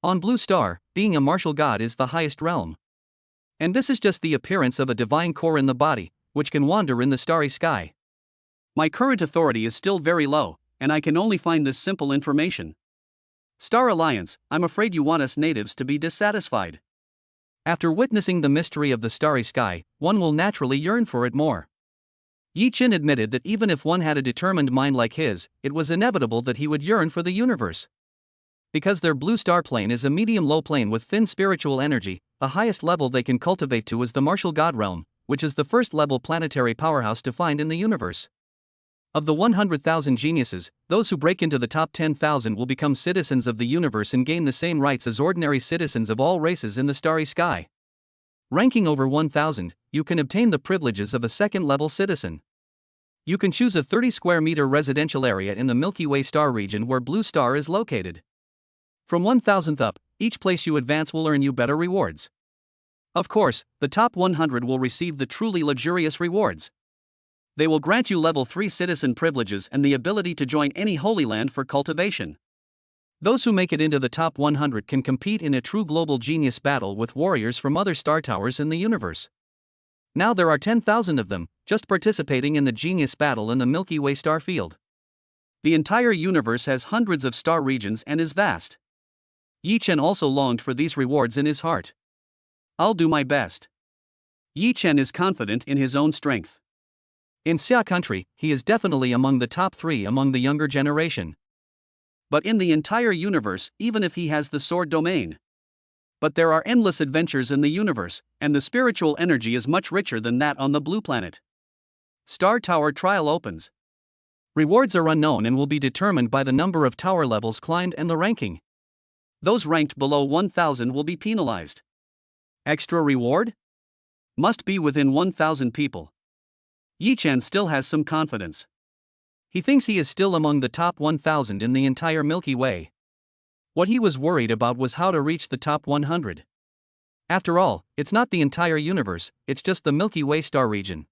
On Blue Star, being a martial god is the highest realm. And this is just the appearance of a divine core in the body, which can wander in the starry sky. My current authority is still very low, and I can only find this simple information. Star Alliance, I'm afraid you want us natives to be dissatisfied. After witnessing the mystery of the starry sky, one will naturally yearn for it more. Yi Chen admitted that even if one had a determined mind like his, it was inevitable that he would yearn for the universe. Because their blue star plane is a medium-low plane with thin spiritual energy, the highest level they can cultivate to is the martial god realm, which is the first-level planetary powerhouse defined in the universe. Of the 100,000 geniuses, those who break into the top 10,000 will become citizens of the universe and gain the same rights as ordinary citizens of all races in the starry sky. Ranking over 1,000, you can obtain the privileges of a second-level citizen. You can choose a 30-square-meter residential area in the Milky Way star region where Blue Star is located. From 1,000th up, each place you advance will earn you better rewards. Of course, the top 100 will receive the truly luxurious rewards. They will grant you level 3 citizen privileges and the ability to join any Holy Land for cultivation. Those who make it into the top 100 can compete in a true global genius battle with warriors from other star towers in the universe. Now there are 10,000 of them, just participating in the genius battle in the Milky Way star field. The entire universe has hundreds of star regions and is vast. Yi Chen also longed for these rewards in his heart. I'll do my best. Yi Chen is confident in his own strength. In Xia country, he is definitely among the top 3 among the younger generation. But in the entire universe, even if he has the sword domain. But there are endless adventures in the universe, and the spiritual energy is much richer than that on the blue planet. Star Tower trial opens. Rewards are unknown and will be determined by the number of tower levels climbed and the ranking. Those ranked below 1,000 will be penalized. Extra reward? Must be within 1,000 people. Yi Chen still has some confidence. He thinks he is still among the top 1,000 in the entire Milky Way. What he was worried about was how to reach the top 100. After all, it's not the entire universe, it's just the Milky Way star region.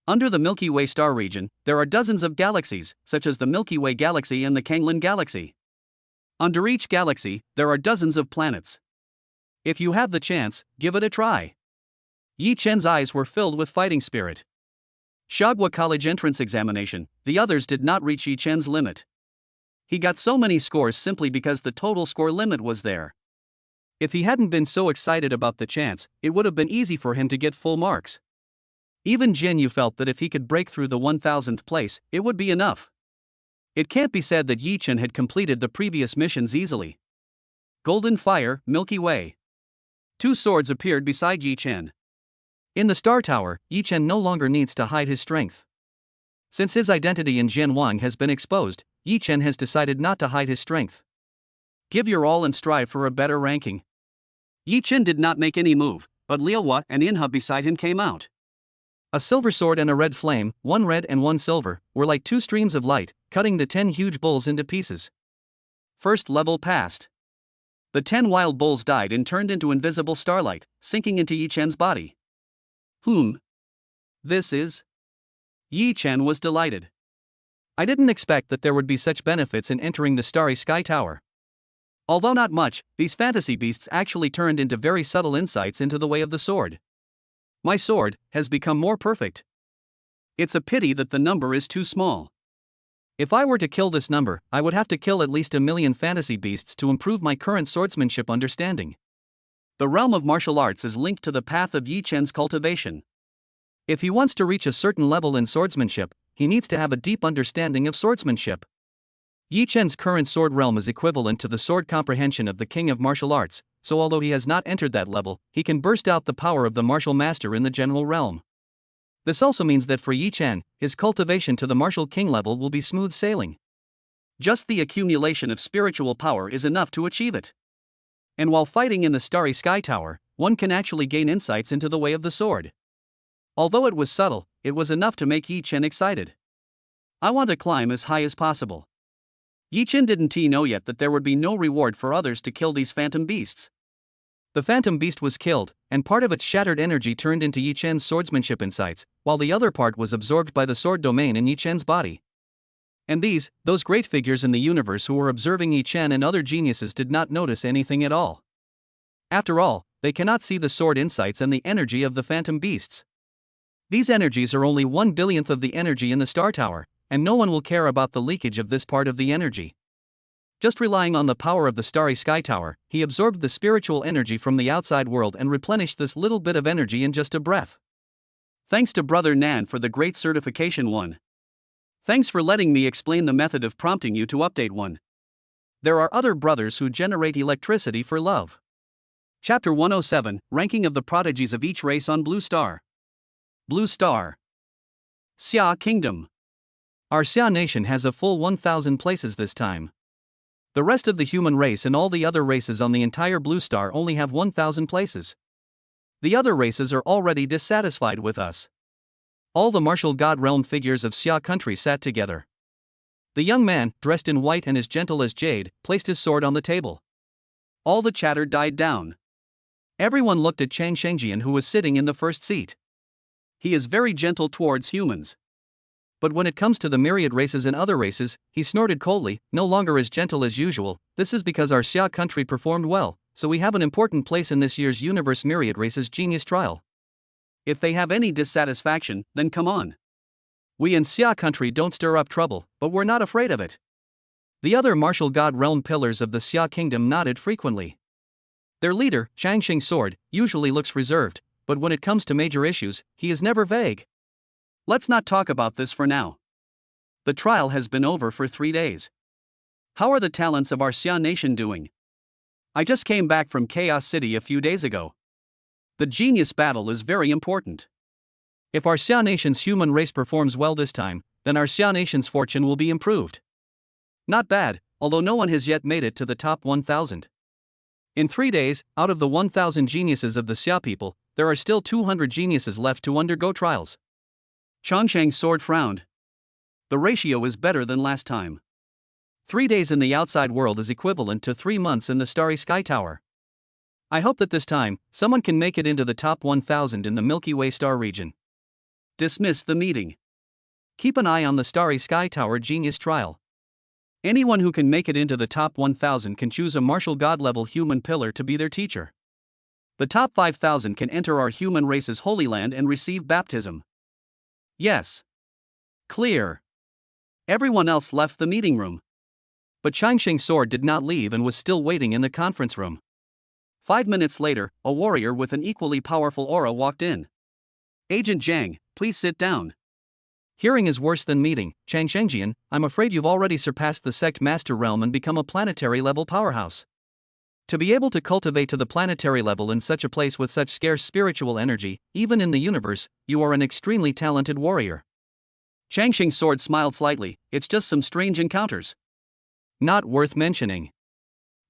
Under the Milky Way star region, there are dozens of galaxies, such as the Milky Way galaxy and the Kanglin galaxy. Under each galaxy, there are dozens of planets. If you have the chance, give it a try. Yi Chen's eyes were filled with fighting spirit. Shagwa College entrance examination, the others did not reach Yi Chen's limit. He got so many scores simply because the total score limit was there. If he hadn't been so excited about the chance, it would have been easy for him to get full marks. Even Jin Yu felt that if he could break through the 1,000th place, it would be enough. It can't be said that Yi Chen had completed the previous missions easily. Golden Fire, Milky Way. 2 swords appeared beside Yi Chen. In the Star Tower, Yi Chen no longer needs to hide his strength. Since his identity in Jianwang has been exposed, Yi Chen has decided not to hide his strength. Give your all and strive for a better ranking. Yi Chen did not make any move, but Liu Hua and Inha beside him came out. A silver sword and a red flame, one red and one silver, were like two streams of light, cutting the 10 huge bulls into pieces. First level passed. The 10 wild bulls died and turned into invisible starlight, sinking into Yi Chen's body. This is? Yi Chen was delighted. I didn't expect that there would be such benefits in entering the Starry Sky Tower. Although not much, these fantasy beasts actually turned into very subtle insights into the way of the sword. My sword has become more perfect. It's a pity that the number is too small. If I were to kill this number, I would have to kill at least 1 million fantasy beasts to improve my current swordsmanship understanding. The realm of martial arts is linked to the path of Yi Chen's cultivation. If he wants to reach a certain level in swordsmanship, he needs to have a deep understanding of swordsmanship. Yi Chen's current sword realm is equivalent to the sword comprehension of the king of martial arts, so although he has not entered that level, he can burst out the power of the martial master in the general realm. This also means that for Yi Chen, his cultivation to the martial king level will be smooth sailing. Just the accumulation of spiritual power is enough to achieve it. And while fighting in the Starry Sky Tower, one can actually gain insights into the way of the sword. Although it was subtle, it was enough to make Yi Chen excited. I want to climb as high as possible. Yi Chen didn't know yet that there would be no reward for others to kill these phantom beasts. The phantom beast was killed, and part of its shattered energy turned into Yi Chen's swordsmanship insights, while the other part was absorbed by the sword domain in Yi Chen's body. And those great figures in the universe who were observing Yi Chen and other geniuses did not notice anything at all. After all, they cannot see the sword insights and the energy of the phantom beasts. These energies are only 1/1000th of the energy in the Star Tower, and no one will care about the leakage of this part of the energy. Just relying on the power of the Starry Sky Tower, he absorbed the spiritual energy from the outside world and replenished this little bit of energy in just a breath. Thanks to Brother Nan for the great certification 1. Thanks for letting me explain the method of prompting you to update 1. There are other brothers who generate electricity for love. Chapter 107, Ranking of the Prodigies of each race on Blue Star. Blue Star. Xia Kingdom. Our Xia nation has a full 1,000 places this time. The rest of the human race and all the other races on the entire Blue Star only have 1,000 places. The other races are already dissatisfied with us. All the martial god realm figures of Xia country sat together. The young man, dressed in white and as gentle as jade, placed his sword on the table. All the chatter died down. Everyone looked at Chang Shengjian, who was sitting in the first seat. He is very gentle towards humans. But when it comes to the myriad races and other races, he snorted coldly, no longer as gentle as usual. This is because our Xia country performed well, so we have an important place in this year's Universe Myriad Races Genius Trial. If they have any dissatisfaction, then come on. We in Xia country don't stir up trouble, but we're not afraid of it. The other martial god realm pillars of the Xia kingdom nodded frequently. Their leader, Changxing Sword, usually looks reserved, but when it comes to major issues, he is never vague. Let's not talk about this for now. The trial has been over for 3 days. How are the talents of our Xia nation doing? I just came back from Chaos City a few days ago. The genius battle is very important. If our Xia nation's human race performs well this time, then our Xia nation's fortune will be improved. Not bad, although no one has yet made it to the top 1,000. In 3 days, out of the 1,000 geniuses of the Xia people, there are still 200 geniuses left to undergo trials. Changsheng Sword frowned. The ratio is better than last time. 3 days in the outside world is equivalent to 3 months in the Starry Sky Tower. I hope that this time, someone can make it into the top 1,000 in the Milky Way star region. Dismiss the meeting. Keep an eye on the Starry Sky Tower Genius Trial. Anyone who can make it into the top 1,000 can choose a martial god level human pillar to be their teacher. The top 5,000 can enter our human race's holy land and receive baptism. Yes. Clear. Everyone else left the meeting room. But Changxing Sword did not leave and was still waiting in the conference room. 5 minutes later, a warrior with an equally powerful aura walked in. Agent Zhang, please sit down. Hearing is worse than meeting, Chang Shengjian, I'm afraid you've already surpassed the sect master realm and become a planetary level powerhouse. To be able to cultivate to the planetary level in such a place with such scarce spiritual energy, even in the universe, you are an extremely talented warrior. Changxing's sword smiled slightly. It's just some strange encounters. Not worth mentioning.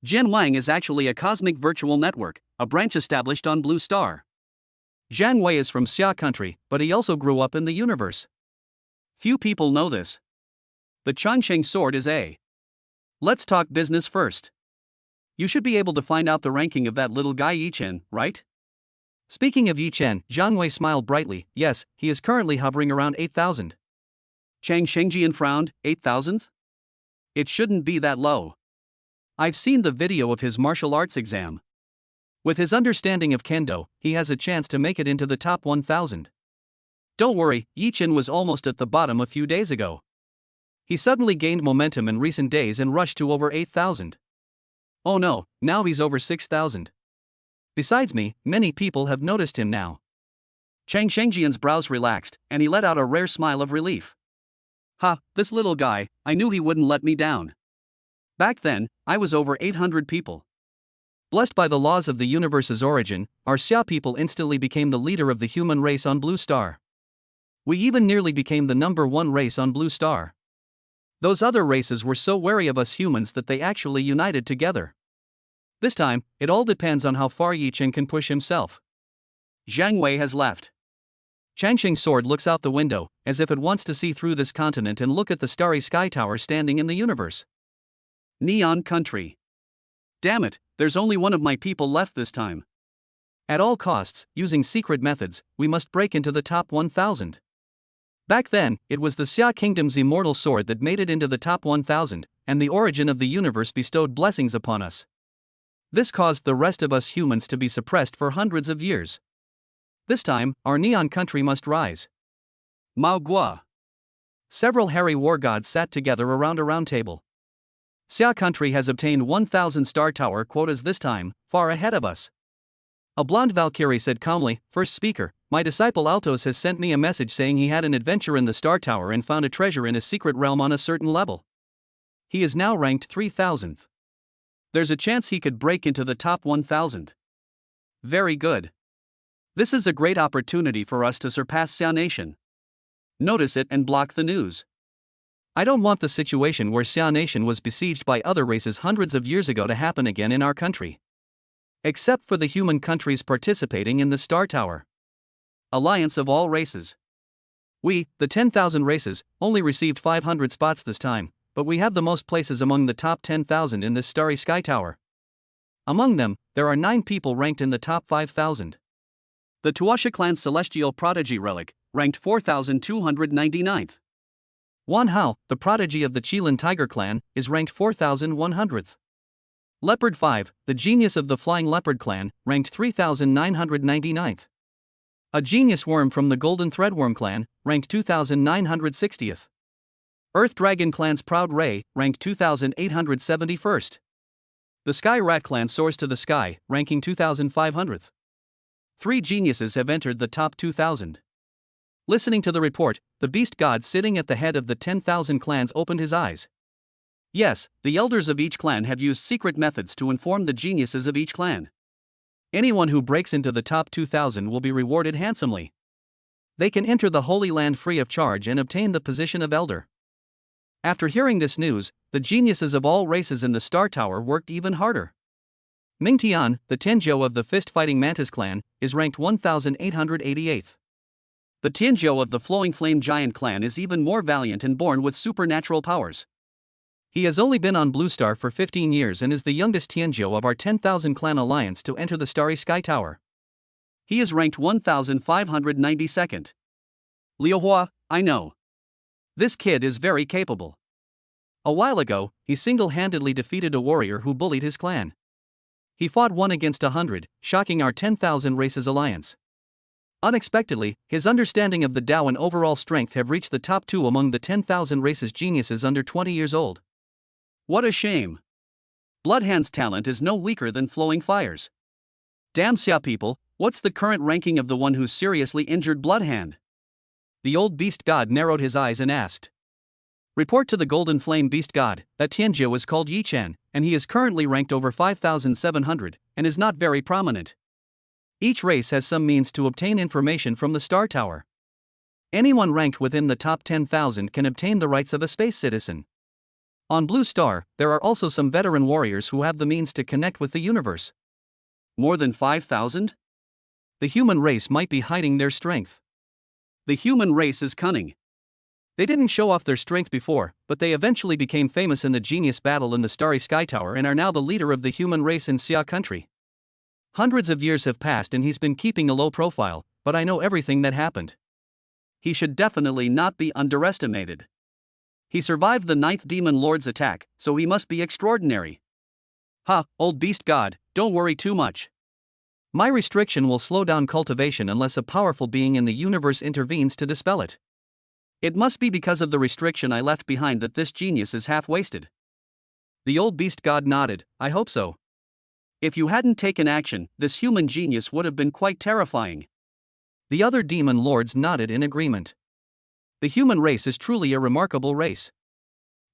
Jian Wang is actually a cosmic virtual network, a branch established on Blue Star. Zhang Wei is from Xia country, but he also grew up in the universe. Few people know this. The Changxing sword is a. Let's talk business first. You should be able to find out the ranking of that little guy Yichen, right? Speaking of Yichen, Zhang Wei smiled brightly. Yes, he is currently hovering around 8,000. Chang Shengjian frowned. 8,000th? It shouldn't be that low. I've seen the video of his martial arts exam. With his understanding of Kendo, he has a chance to make it into the top 1,000. Don't worry, Yichen was almost at the bottom a few days ago. He suddenly gained momentum in recent days and rushed to over 8,000. Oh no, now he's over 6,000. Besides me, many people have noticed him now. Chang Shengjian's brows relaxed, and he let out a rare smile of relief. Ha, this little guy, I knew he wouldn't let me down. Back then, I was over 800 people. Blessed by the laws of the universe's origin, our Xia people instantly became the leader of the human race on Blue Star. We even nearly became the #1 race on Blue Star. Those other races were so wary of us humans that they actually united together. This time, it all depends on how far Yichen can push himself. Zhang Wei has left. Changxing's sword looks out the window, as if it wants to see through this continent and look at the starry sky tower standing in the universe. Neon Country. Damn it, there's only one of my people left this time. At all costs, using secret methods, we must break into the top 1,000. Back then, it was the Xia Kingdom's immortal sword that made it into the top 1,000, and the origin of the universe bestowed blessings upon us. This caused the rest of us humans to be suppressed for hundreds of years. This time, our Neon Country must rise. Mao Gua. Several hairy war gods sat together around a round table. Xia country has obtained 1,000 star tower quotas this time, far ahead of us. A blonde Valkyrie said calmly, "First speaker, my disciple Altos has sent me a message saying he had an adventure in the star tower and found a treasure in a secret realm on a certain level. He is now ranked 3,000th. There's a chance he could break into the top 1,000. Very good. This is a great opportunity for us to surpass Xia Nation. Notice it and block the news. I don't want the situation where Xia Nation was besieged by other races hundreds of years ago to happen again in our country. Except for the human countries participating in the Star Tower. Alliance of all races. We, the 10,000 races, only received 500 spots this time, but we have the most places among the top 10,000 in this starry sky tower. Among them, there are 9 people ranked in the top 5,000. The Tuasha clan's celestial prodigy relic, ranked 4,299th. Wan Hao, the prodigy of the Qilin tiger clan, is ranked 4,100th. Leopard 5, the genius of the flying leopard clan, ranked 3,999th. A genius worm from the golden threadworm clan, ranked 2,960th. Earth dragon clan's proud ray, ranked 2,871st. The sky rat clan soars to the sky, ranking 2,500th. 3 geniuses have entered the top 2,000. Listening to the report, the beast god sitting at the head of the 10,000 clans opened his eyes. Yes, the elders of each clan have used secret methods to inform the geniuses of each clan. Anyone who breaks into the top 2,000 will be rewarded handsomely. They can enter the Holy Land free of charge and obtain the position of elder. After hearing this news, the geniuses of all races in the Star Tower worked even harder. Ming Tian, the Tianzhou of the fist-fighting Mantis clan, is ranked 1,888th. The Tianzhou of the Flowing Flame Giant clan is even more valiant and born with supernatural powers. He has only been on Blue Star for 15 years and is the youngest Tianzhou of our 10,000 clan alliance to enter the Starry Sky Tower. He is ranked 1,592nd. Liu Hua, I know. This kid is very capable. A while ago, he single-handedly defeated a warrior who bullied his clan. He fought 1 against 100, shocking our 10,000 races alliance. Unexpectedly, his understanding of the Tao and overall strength have reached the top 2 among the 10,000 races geniuses under 20 years old. What a shame. Bloodhand's talent is no weaker than Flowing Fire's. Damn Xia people, what's the current ranking of the one who seriously injured Bloodhand? The old beast god narrowed his eyes and asked. Report to the Golden Flame beast god that Tianzhou is called Yichen, and he is currently ranked over 5,700, and is not very prominent. Each race has some means to obtain information from the Star Tower. Anyone ranked within the top 10,000 can obtain the rights of a space citizen. On Blue Star, there are also some veteran warriors who have the means to connect with the universe. More than 5,000? The human race might be hiding their strength. The human race is cunning. They didn't show off their strength before, but they eventually became famous in the genius battle in the Starry Sky Tower and are now the leader of the human race in Xia country. Hundreds of years have passed and he's been keeping a low profile, but I know everything that happened. He should definitely not be underestimated. He survived the 9th Demon Lord's attack, so he must be extraordinary. Ha, old beast god, don't worry too much. My restriction will slow down cultivation unless a powerful being in the universe intervenes to dispel it. It must be because of the restriction I left behind that this genius is half wasted. The old beast god nodded, I hope so. If you hadn't taken action, this human genius would have been quite terrifying. The other demon lords nodded in agreement. The human race is truly a remarkable race.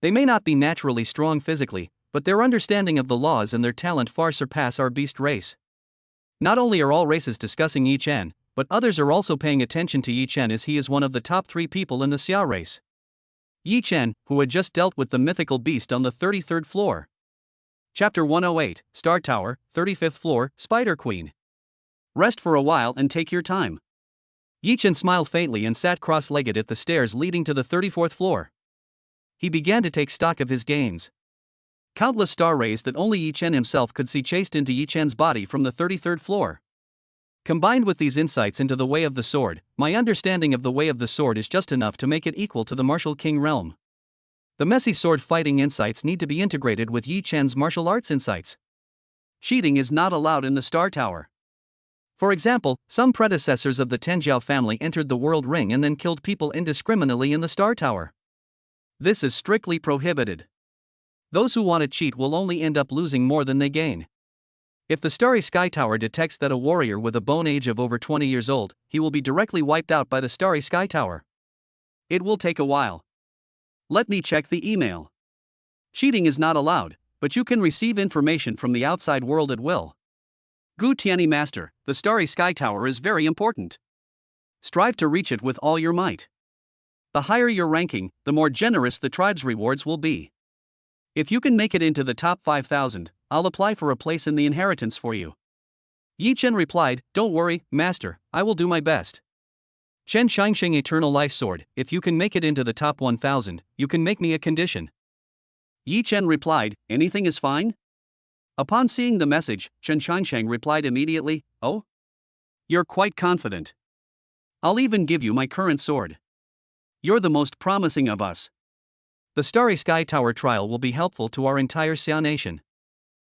They may not be naturally strong physically, but their understanding of the laws and their talent far surpass our beast race. Not only are all races discussing Yi Chen, but others are also paying attention to Yi Chen as he is one of the top 3 people in the Xia race. Yi Chen, who had just dealt with the mythical beast on the 33rd floor. Chapter 108, Star Tower, 35th floor, Spider Queen. Rest for a while and take your time. Yi Chen smiled faintly and sat cross-legged at the stairs leading to the 34th floor. He began to take stock of his gains. Countless star rays that only Yi Chen himself could see chased into Yi Chen's body from the 33rd floor. Combined with these insights into the way of the sword, my understanding of the way of the sword is just enough to make it equal to the martial king realm. The messy sword fighting insights need to be integrated with Yi Chen's martial arts insights. Cheating is not allowed in the Star Tower. For example, some predecessors of the Tenjiao family entered the World Ring and then killed people indiscriminately in the Star Tower. This is strictly prohibited. Those who want to cheat will only end up losing more than they gain. If the Starry Sky Tower detects that a warrior with a bone age of over 20 years old, he will be directly wiped out by the Starry Sky Tower. It will take a while. Let me check the email. Cheating is not allowed, but you can receive information from the outside world at will. Gu Tianyi Master, the Starry Sky Tower is very important. Strive to reach it with all your might. The higher your ranking, the more generous the tribe's rewards will be. If you can make it into the top 5,000, I'll apply for a place in the inheritance for you. Yi Chen replied, Don't worry, Master, I will do my best. Chen Shangsheng Eternal Life Sword, if you can make it into the top 1,000, you can make me a condition. Yi Chen replied, Anything is fine? Upon seeing the message, Chen Shangsheng replied immediately, Oh? You're quite confident. I'll even give you my current sword. You're the most promising of us. The Starry Sky Tower trial will be helpful to our entire Xia nation.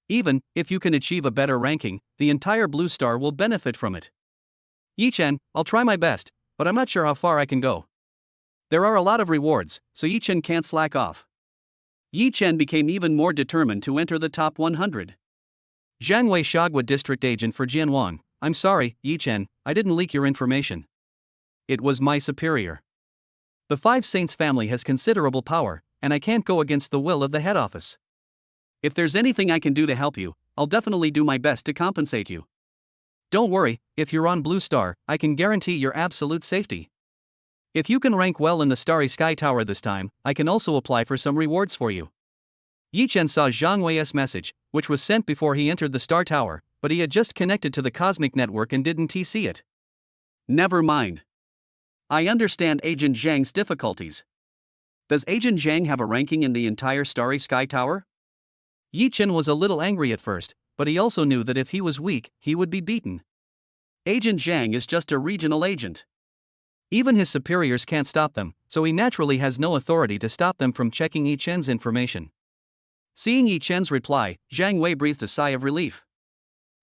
Even if you can achieve a better ranking, the entire Blue Star will benefit from it. Yi Chen, I'll try my best, but I'm not sure how far I can go. There are a lot of rewards, so Yi Chen can't slack off. Yi Chen became even more determined to enter the top 100. Zhang Wei Shagwa District Agent for Jianwang, I'm sorry, Yi Chen, I didn't leak your information. It was my superior. The Five Saints family has considerable power, and I can't go against the will of the head office. If there's anything I can do to help you, I'll definitely do my best to compensate you. Don't worry, if you're on Blue Star, I can guarantee your absolute safety. If you can rank well in the Starry Sky Tower this time, I can also apply for some rewards for you. Yi Chen saw Zhang Wei's message, which was sent before he entered the Star Tower, but he had just connected to the cosmic network and didn't see it. Never mind. I understand Agent Zhang's difficulties. Does Agent Zhang have a ranking in the entire Starry Sky Tower? Yi Chen was a little angry at first, but he also knew that if he was weak, he would be beaten. Agent Zhang is just a regional agent. Even his superiors can't stop them, so he naturally has no authority to stop them from checking Yi Chen's information. Seeing Yi Chen's reply, Zhang Wei breathed a sigh of relief.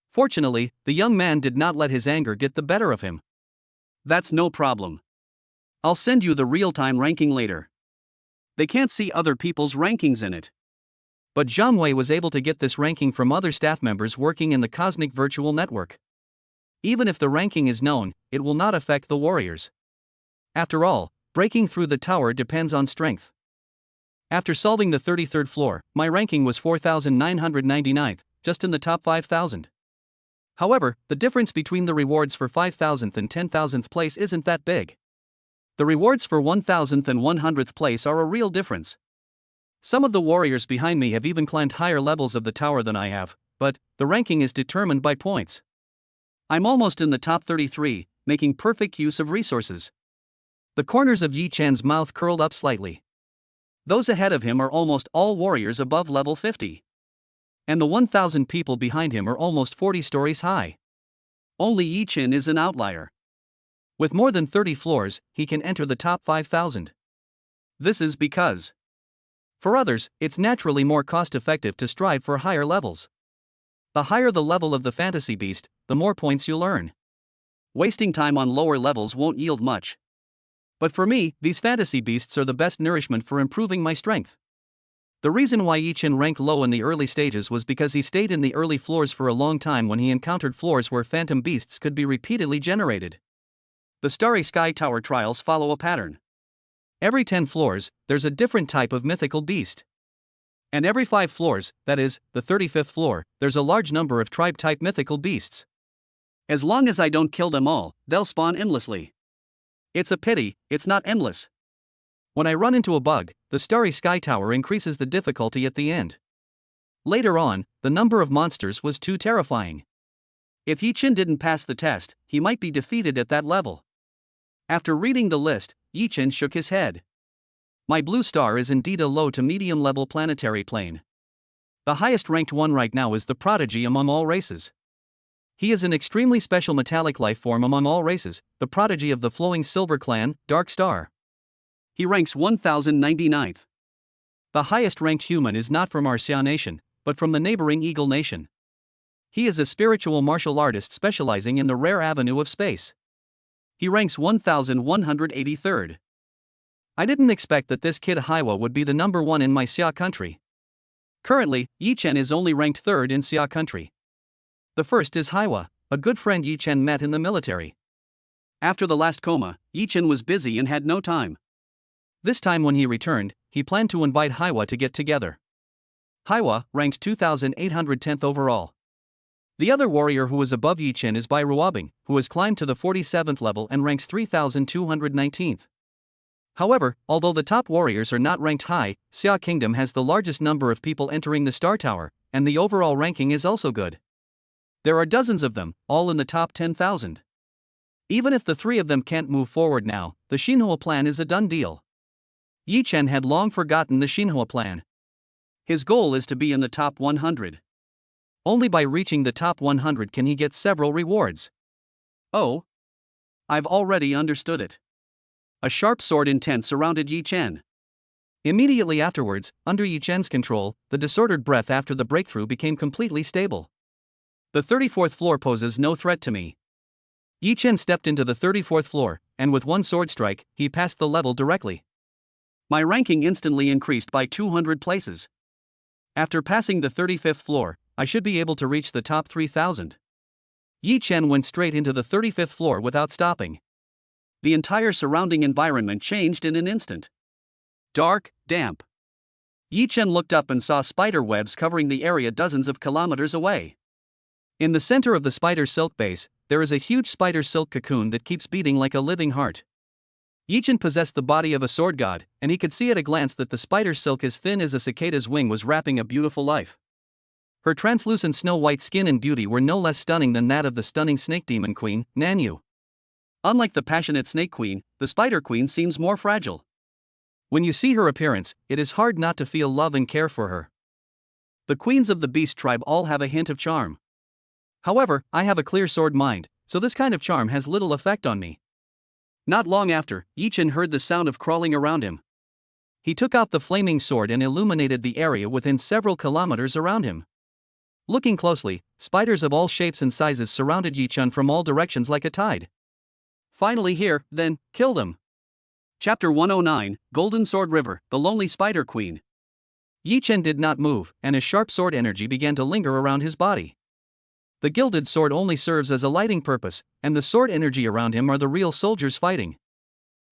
Fortunately, the young man did not let his anger get the better of him. That's no problem. I'll send you the real-time ranking later. They can't see other people's rankings in it. But Zhang Wei was able to get this ranking from other staff members working in the Cosmic Virtual Network. Even if the ranking is known, it will not affect the warriors. After all, breaking through the tower depends on strength. After solving the 33rd floor, my ranking was 4,999th, just in the top 5,000. However, the difference between the rewards for 5,000th and 10,000th place isn't that big. The rewards for 1000th and 100th place are a real difference. Some of the warriors behind me have even climbed higher levels of the tower than I have, but the ranking is determined by points. I'm almost in the top 33, making perfect use of resources. The corners of Yi Chen's mouth curled up slightly. Those ahead of him are almost all warriors above level 50. And the 1000 people behind him are almost 40 stories high. Only Yi Chen is an outlier. With more than 30 floors, he can enter the top 5000. This is because, for others, it's naturally more cost-effective to strive for higher levels. The higher the level of the fantasy beast, the more points you'll earn. Wasting time on lower levels won't yield much. But for me, these fantasy beasts are the best nourishment for improving my strength. The reason why Yi Chen ranked low in the early stages was because he stayed in the early floors for a long time when he encountered floors where phantom beasts could be repeatedly generated. The Starry Sky Tower trials follow a pattern. Every 10 floors, there's a different type of mythical beast. And every 5 floors, that is, the 35th floor, there's a large number of tribe-type mythical beasts. As long as I don't kill them all, they'll spawn endlessly. It's a pity, it's not endless. When I run into a bug, the Starry Sky Tower increases the difficulty at the end. Later on, the number of monsters was too terrifying. If Yi Chen didn't pass the test, he might be defeated at that level. After reading the list, Yi Chen shook his head. My blue star is indeed a low to medium level planetary plane. The highest ranked one right now is the prodigy among all races. He is an extremely special metallic life form among all races, the prodigy of the flowing silver clan, Dark Star. He ranks 1099th. The highest ranked human is not from our Xia nation, but from the neighboring Eagle nation. He is a spiritual martial artist specializing in the rare avenue of space. He ranks 1183rd. I didn't expect that this kid Haiwa would be the number 1 in my Xia country. Currently, Yi Chen is only ranked 3rd in Xia country. The first is Haiwa, a good friend Yi Chen met in the military. After the last coma, Yi Chen was busy and had no time. This time when he returned, he planned to invite Haiwa to get together. Haiwa ranked 2810th overall. The other warrior who is above Yi Chen is Bai Ruobing, who has climbed to the 47th level and ranks 3219th. However, although the top warriors are not ranked high, Xia Kingdom has the largest number of people entering the Star Tower, and the overall ranking is also good. There are dozens of them, all in the top 10,000. Even if the 3 of them can't move forward now, the Xinhua plan is a done deal. Yi Chen had long forgotten the Xinhua plan. His goal is to be in the top 100. Only by reaching the top 100 can he get several rewards. Oh, I've already understood it. A sharp sword intent surrounded Yi Chen. Immediately afterwards, under Yi Chen's control, the disordered breath after the breakthrough became completely stable. The 34th floor poses no threat to me. Yi Chen stepped into the 34th floor, and with one sword strike, he passed the level directly. My ranking instantly increased by 200 places. After passing the 35th floor, I should be able to reach the top 3000. Yi Chen went straight into the 35th floor without stopping. The entire surrounding environment changed in an instant. Dark, damp. Yi Chen looked up and saw spider webs covering the area dozens of kilometers away. In the center of the spider silk base, there is a huge spider silk cocoon that keeps beating like a living heart. Yi Chen possessed the body of a sword god, and he could see at a glance that the spider silk as thin as a cicada's wing was wrapping a beautiful life. Her translucent snow-white skin and beauty were no less stunning than that of the stunning snake demon queen, Nanyu. Unlike the passionate snake queen, the spider queen seems more fragile. When you see her appearance, it is hard not to feel love and care for her. The queens of the beast tribe all have a hint of charm. However, I have a clear sword mind, so this kind of charm has little effect on me. Not long after, Yi Chen heard the sound of crawling around him. He took out the flaming sword and illuminated the area within several kilometers around him. Looking closely, spiders of all shapes and sizes surrounded Yi Chen from all directions like a tide. Finally here, then, kill them. Chapter 109, Golden Sword River, the Lonely Spider Queen. Yi Chen did not move, and his sharp sword energy began to linger around his body. The gilded sword only serves as a lighting purpose, and the sword energy around him are the real soldiers fighting.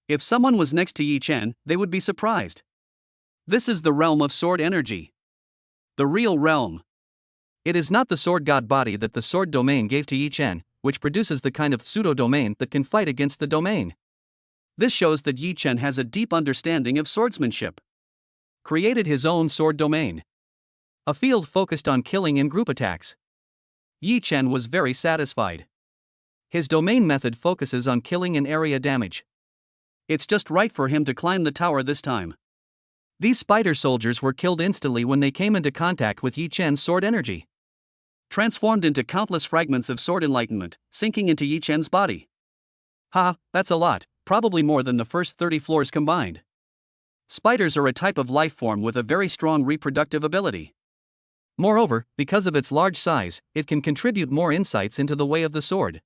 If someone was next to Yi Chen, they would be surprised. This is the realm of sword energy. The real realm. It is not the sword god body that the sword domain gave to Yi Chen, which produces the kind of pseudo-domain that can fight against the domain. This shows that Yi Chen has a deep understanding of swordsmanship. Created his own sword domain. A field focused on killing in group attacks. Yi Chen was very satisfied. His domain method focuses on killing and area damage. It's just right for him to climb the tower this time. These spider soldiers were killed instantly when they came into contact with Yi Chen's sword energy. Transformed into countless fragments of sword enlightenment, sinking into Yi Chen's body. Ha, that's a lot, probably more than the first 30 floors combined. Spiders are a type of life form with a very strong reproductive ability. Moreover, because of its large size, it can contribute more insights into the way of the sword.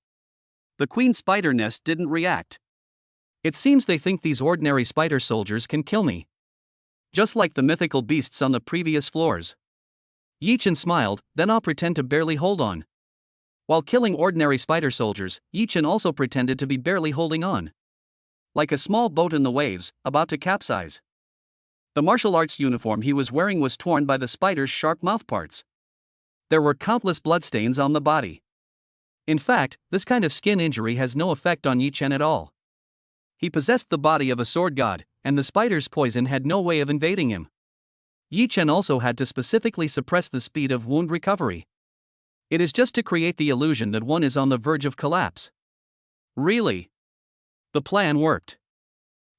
The queen spider nest didn't react. It seems they think these ordinary spider soldiers can kill me. Just like the mythical beasts on the previous floors. Yi Chen smiled, then I'll pretend to barely hold on. While killing ordinary spider soldiers, Yi Chen also pretended to be barely holding on. Like a small boat in the waves, about to capsize. The martial arts uniform he was wearing was torn by the spider's sharp mouthparts. There were countless bloodstains on the body. In fact, this kind of skin injury has no effect on Yi Chen at all. He possessed the body of a sword god, and the spider's poison had no way of invading him. Yi Chen also had to specifically suppress the speed of wound recovery. It is just to create the illusion that one is on the verge of collapse. Really? The plan worked.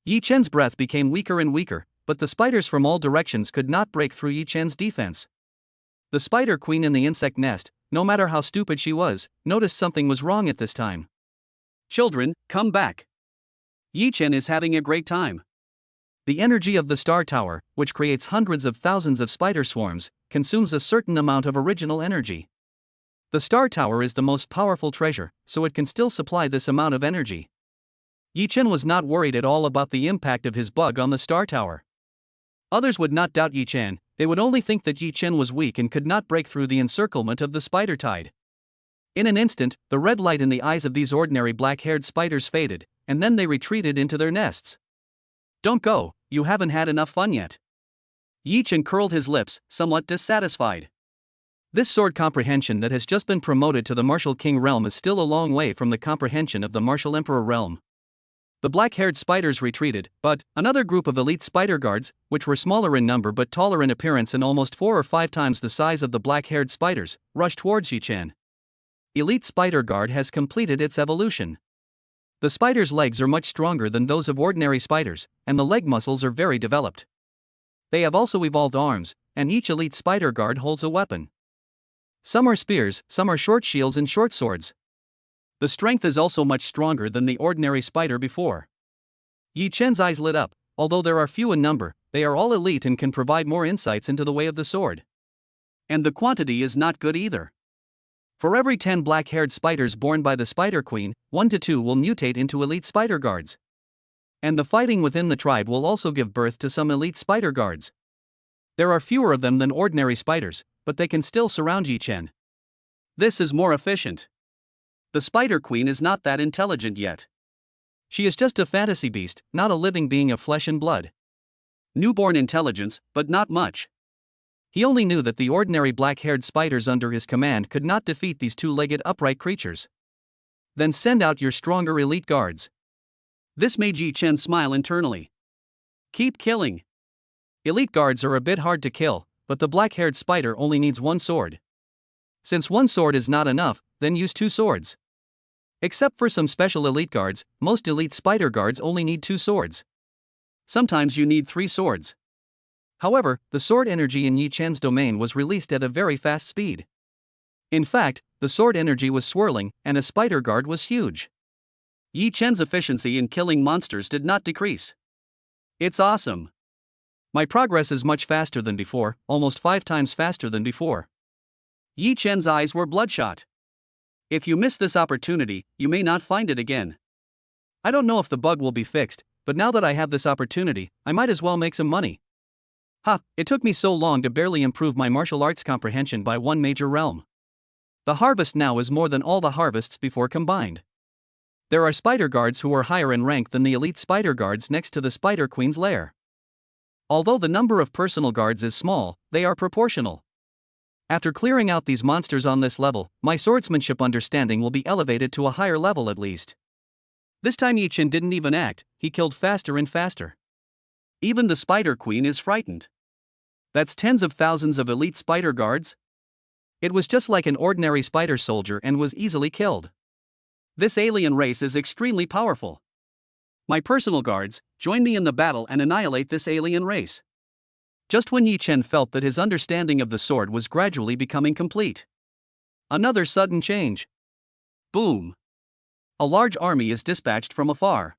Yi Chen's breath became weaker and weaker, but the spiders from all directions could not break through Yi Chen's defense. The spider queen in the insect nest, no matter how stupid she was, noticed something was wrong at this time. Children, come back. Yi Chen is having a great time. The energy of the star tower, which creates hundreds of thousands of spider swarms, consumes a certain amount of original energy. The star tower is the most powerful treasure, so it can still supply this amount of energy. Yi Chen was not worried at all about the impact of his bug on the star tower. Others would not doubt Yi Chen, they would only think that Yi Chen was weak and could not break through the encirclement of the spider tide. In an instant, the red light in the eyes of these ordinary black-haired spiders faded, and then they retreated into their nests. Don't go, you haven't had enough fun yet. Yi Chen curled his lips, somewhat dissatisfied. This sword comprehension that has just been promoted to the Martial King realm is still a long way from the comprehension of the Martial Emperor realm. The black-haired spiders retreated, but another group of elite spider guards, which were smaller in number but taller in appearance and almost 4 or 5 times the size of the black-haired spiders, rushed towards Yi Chen. Elite Spider Guard has completed its evolution. The spider's legs are much stronger than those of ordinary spiders, and the leg muscles are very developed. They have also evolved arms, and each elite spider guard holds a weapon. Some are spears, some are short shields and short swords. The strength is also much stronger than the ordinary spider before. Yi Chen's eyes lit up. Although there are few in number, they are all elite and can provide more insights into the way of the sword. And the quantity is not good either. For every 10 black-haired spiders born by the Spider Queen, 1 to 2 will mutate into elite spider guards. And the fighting within the tribe will also give birth to some elite spider guards. There are fewer of them than ordinary spiders, but they can still surround Yi Chen. This is more efficient. The Spider Queen is not that intelligent yet. She is just a fantasy beast, not a living being of flesh and blood. Newborn intelligence, but not much. He only knew that the ordinary black-haired spiders under his command could not defeat these two-legged upright creatures. Then send out your stronger elite guards. This made Yi Chen smile internally. Keep killing. Elite guards are a bit hard to kill, but the black-haired spider only needs 1 sword. Since 1 sword is not enough, then use 2 swords. Except for some special elite guards, most elite spider guards only need 2 swords. Sometimes you need 3 swords. However, the sword energy in Yi Chen's domain was released at a very fast speed. In fact, the sword energy was swirling, and a spider guard was huge. Yi Chen's efficiency in killing monsters did not decrease. It's awesome. My progress is much faster than before, almost 5 times faster than before. Yi Chen's eyes were bloodshot. If you miss this opportunity, you may not find it again. I don't know if the bug will be fixed, but now that I have this opportunity, I might as well make some money. It took me so long to barely improve my martial arts comprehension by 1 major realm. The harvest now is more than all the harvests before combined. There are spider guards who are higher in rank than the elite spider guards next to the Spider Queen's lair. Although the number of personal guards is small, they are proportional. After clearing out these monsters on this level, my swordsmanship understanding will be elevated to a higher level at least. This time Yi Chen didn't even act, he killed faster and faster. Even the Spider Queen is frightened. That's tens of thousands of elite spider guards? It was just like an ordinary spider soldier and was easily killed. This alien race is extremely powerful. My personal guards, join me in the battle and annihilate this alien race. Just when Yi Chen felt that his understanding of the sword was gradually becoming complete. Another sudden change. Boom! A large army is dispatched from afar.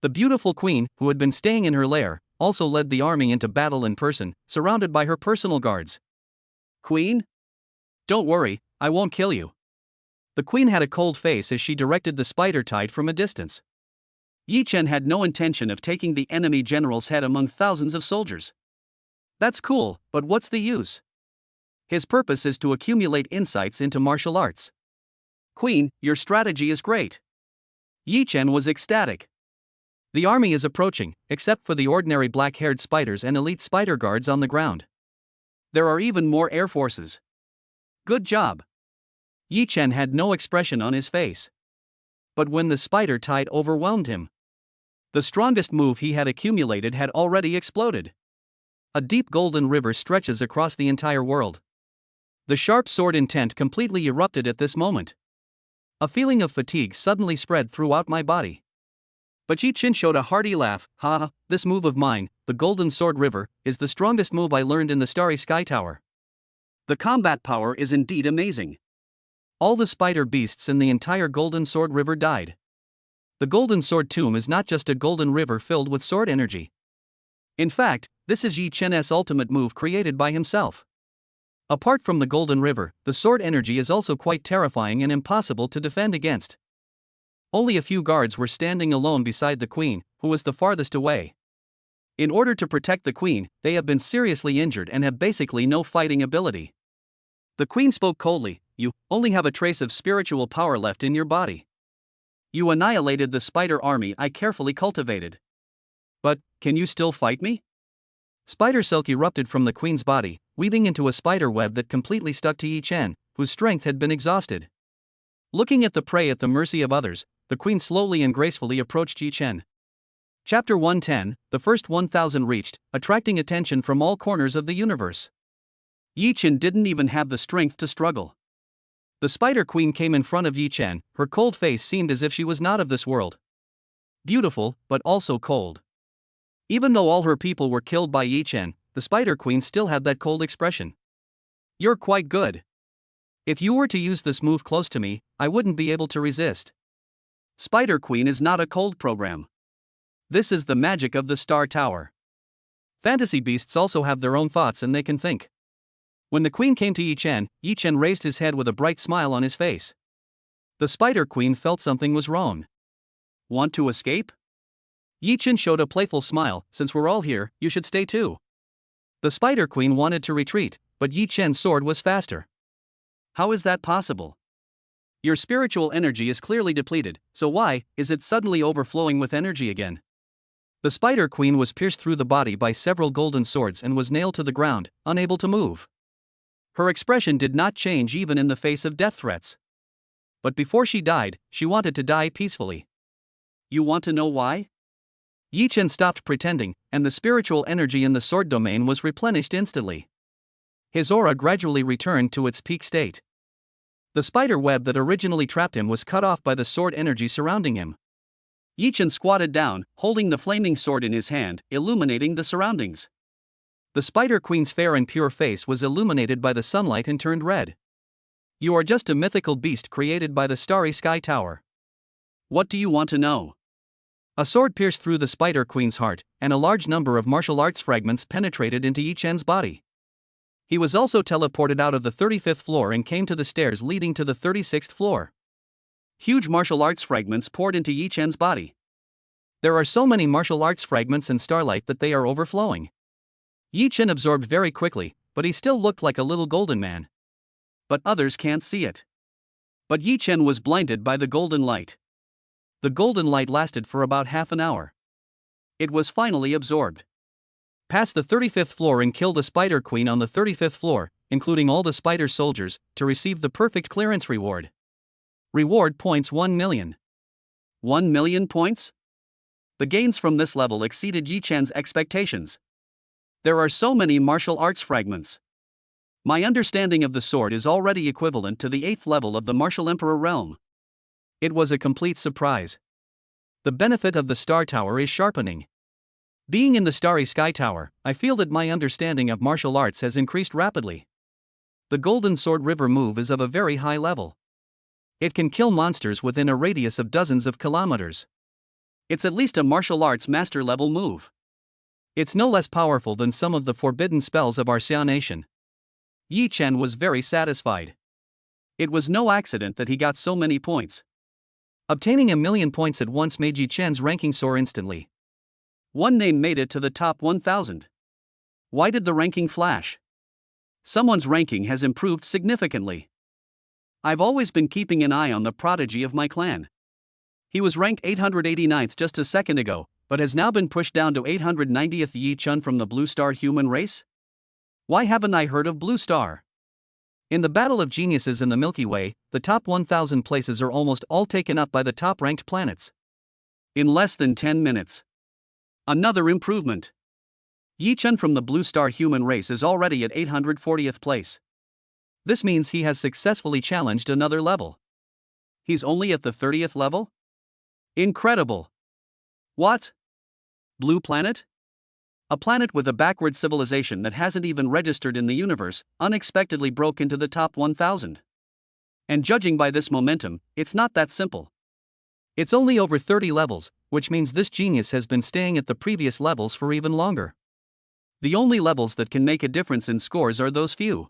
The beautiful queen, who had been staying in her lair, also led the army into battle in person, surrounded by her personal guards. Queen? Don't worry, I won't kill you. The queen had a cold face as she directed the spider tide from a distance. Yi Chen had no intention of taking the enemy general's head among thousands of soldiers. That's cool, but what's the use? His purpose is to accumulate insights into martial arts. Queen, your strategy is great. Yi Chen was ecstatic. The army is approaching, except for the ordinary black-haired spiders and elite spider guards on the ground. There are even more air forces. Good job. Yi Chen had no expression on his face. But when the spider tide overwhelmed him, the strongest move he had accumulated had already exploded. A deep golden river stretches across the entire world. The sharp sword intent completely erupted at this moment. A feeling of fatigue suddenly spread throughout my body. But Yi Chen showed a hearty laugh. Ha, this move of mine, the Golden Sword River, is the strongest move I learned in the Starry Sky Tower. The combat power is indeed amazing. All the spider beasts in the entire Golden Sword River died. The Golden Sword Tomb is not just a golden river filled with sword energy. In fact, this is Yi Chen's ultimate move created by himself. Apart from the Golden River, the sword energy is also quite terrifying and impossible to defend against. Only a few guards were standing alone beside the queen, who was the farthest away. In order to protect the queen, they have been seriously injured and have basically no fighting ability. The queen spoke coldly, "You only have a trace of spiritual power left in your body. You annihilated the spider army I carefully cultivated. But, can you still fight me?" Spider silk erupted from the queen's body, weaving into a spider web that completely stuck to Yi Chen, whose strength had been exhausted. Looking at the prey at the mercy of others, the queen slowly and gracefully approached Yi Chen. Chapter 110, the first 1000 reached, attracting attention from all corners of the universe. Yi Chen didn't even have the strength to struggle. The Spider Queen came in front of Yi Chen, her cold face seemed as if she was not of this world. Beautiful, but also cold. Even though all her people were killed by Yi Chen, the Spider Queen still had that cold expression. "You're quite good. If you were to use this move close to me, I wouldn't be able to resist." Spider Queen is not a cold program. This is the magic of the Star Tower. Fantasy beasts also have their own thoughts and they can think. When the queen came to Yi Chen raised his head with a bright smile on his face. The Spider Queen felt something was wrong. "Want to escape?" Yi Chen showed a playful smile. "Since we're all here, you should stay too." The Spider Queen wanted to retreat, but Yi Chen's sword was faster. "How is that possible? Your spiritual energy is clearly depleted, so why is it suddenly overflowing with energy again?" The Spider Queen was pierced through the body by several golden swords and was nailed to the ground, unable to move. Her expression did not change even in the face of death threats. But before she died, she wanted to die peacefully. "You want to know why?" Yi Chen stopped pretending, and the spiritual energy in the sword domain was replenished instantly. His aura gradually returned to its peak state. The spider web that originally trapped him was cut off by the sword energy surrounding him. Yi Chen squatted down, holding the flaming sword in his hand, illuminating the surroundings. The Spider Queen's fair and pure face was illuminated by the sunlight and turned red. "You are just a mythical beast created by the Starry Sky Tower. What do you want to know?" A sword pierced through the Spider Queen's heart, and a large number of martial arts fragments penetrated into Yi Chen's body. He was also teleported out of the 35th floor and came to the stairs leading to the 36th floor. Huge martial arts fragments poured into Yi Chen's body. There are so many martial arts fragments in starlight that they are overflowing. Yi Chen absorbed very quickly, but he still looked like a little golden man. But others can't see it. But Yi Chen was blinded by the golden light. The golden light lasted for about half an hour. It was finally absorbed. Pass the 35th floor and kill the Spider Queen on the 35th floor, including all the spider soldiers, to receive the perfect clearance reward. Reward points 1 million. 1 million points? The gains from this level exceeded Yi Chen's expectations. There are so many martial arts fragments. My understanding of the sword is already equivalent to the 8th level of the Martial Emperor realm. It was a complete surprise. The benefit of the Star Tower is sharpening. Being in the Starry Sky Tower, I feel that my understanding of martial arts has increased rapidly. The Golden Sword River move is of a very high level. It can kill monsters within a radius of dozens of kilometers. It's at least a martial arts master level move. It's no less powerful than some of the forbidden spells of our Xia nation. Yi Chen was very satisfied. It was no accident that he got so many points. Obtaining 1 million points at once made Yi Chen's ranking soar instantly. One name made it to the top 1000. Why did the ranking flash? Someone's ranking has improved significantly. I've always been keeping an eye on the prodigy of my clan. He was ranked 889th just a second ago, but has now been pushed down to 890th. Yi Chen from the Blue Star human race? Why haven't I heard of Blue Star? In the battle of geniuses in the Milky Way, the top 1000 places are almost all taken up by the top-ranked planets. In less than 10 minutes. Another improvement. Yi Chen from the Blue Star human race is already at 840th place. This means he has successfully challenged another level. He's only at the 30th level? Incredible. What? Blue planet? A planet with a backward civilization that hasn't even registered in the universe, unexpectedly broke into the top 1000. And judging by this momentum, it's not that simple. It's only over 30 levels, which means this genius has been staying at the previous levels for even longer. The only levels that can make a difference in scores are those few.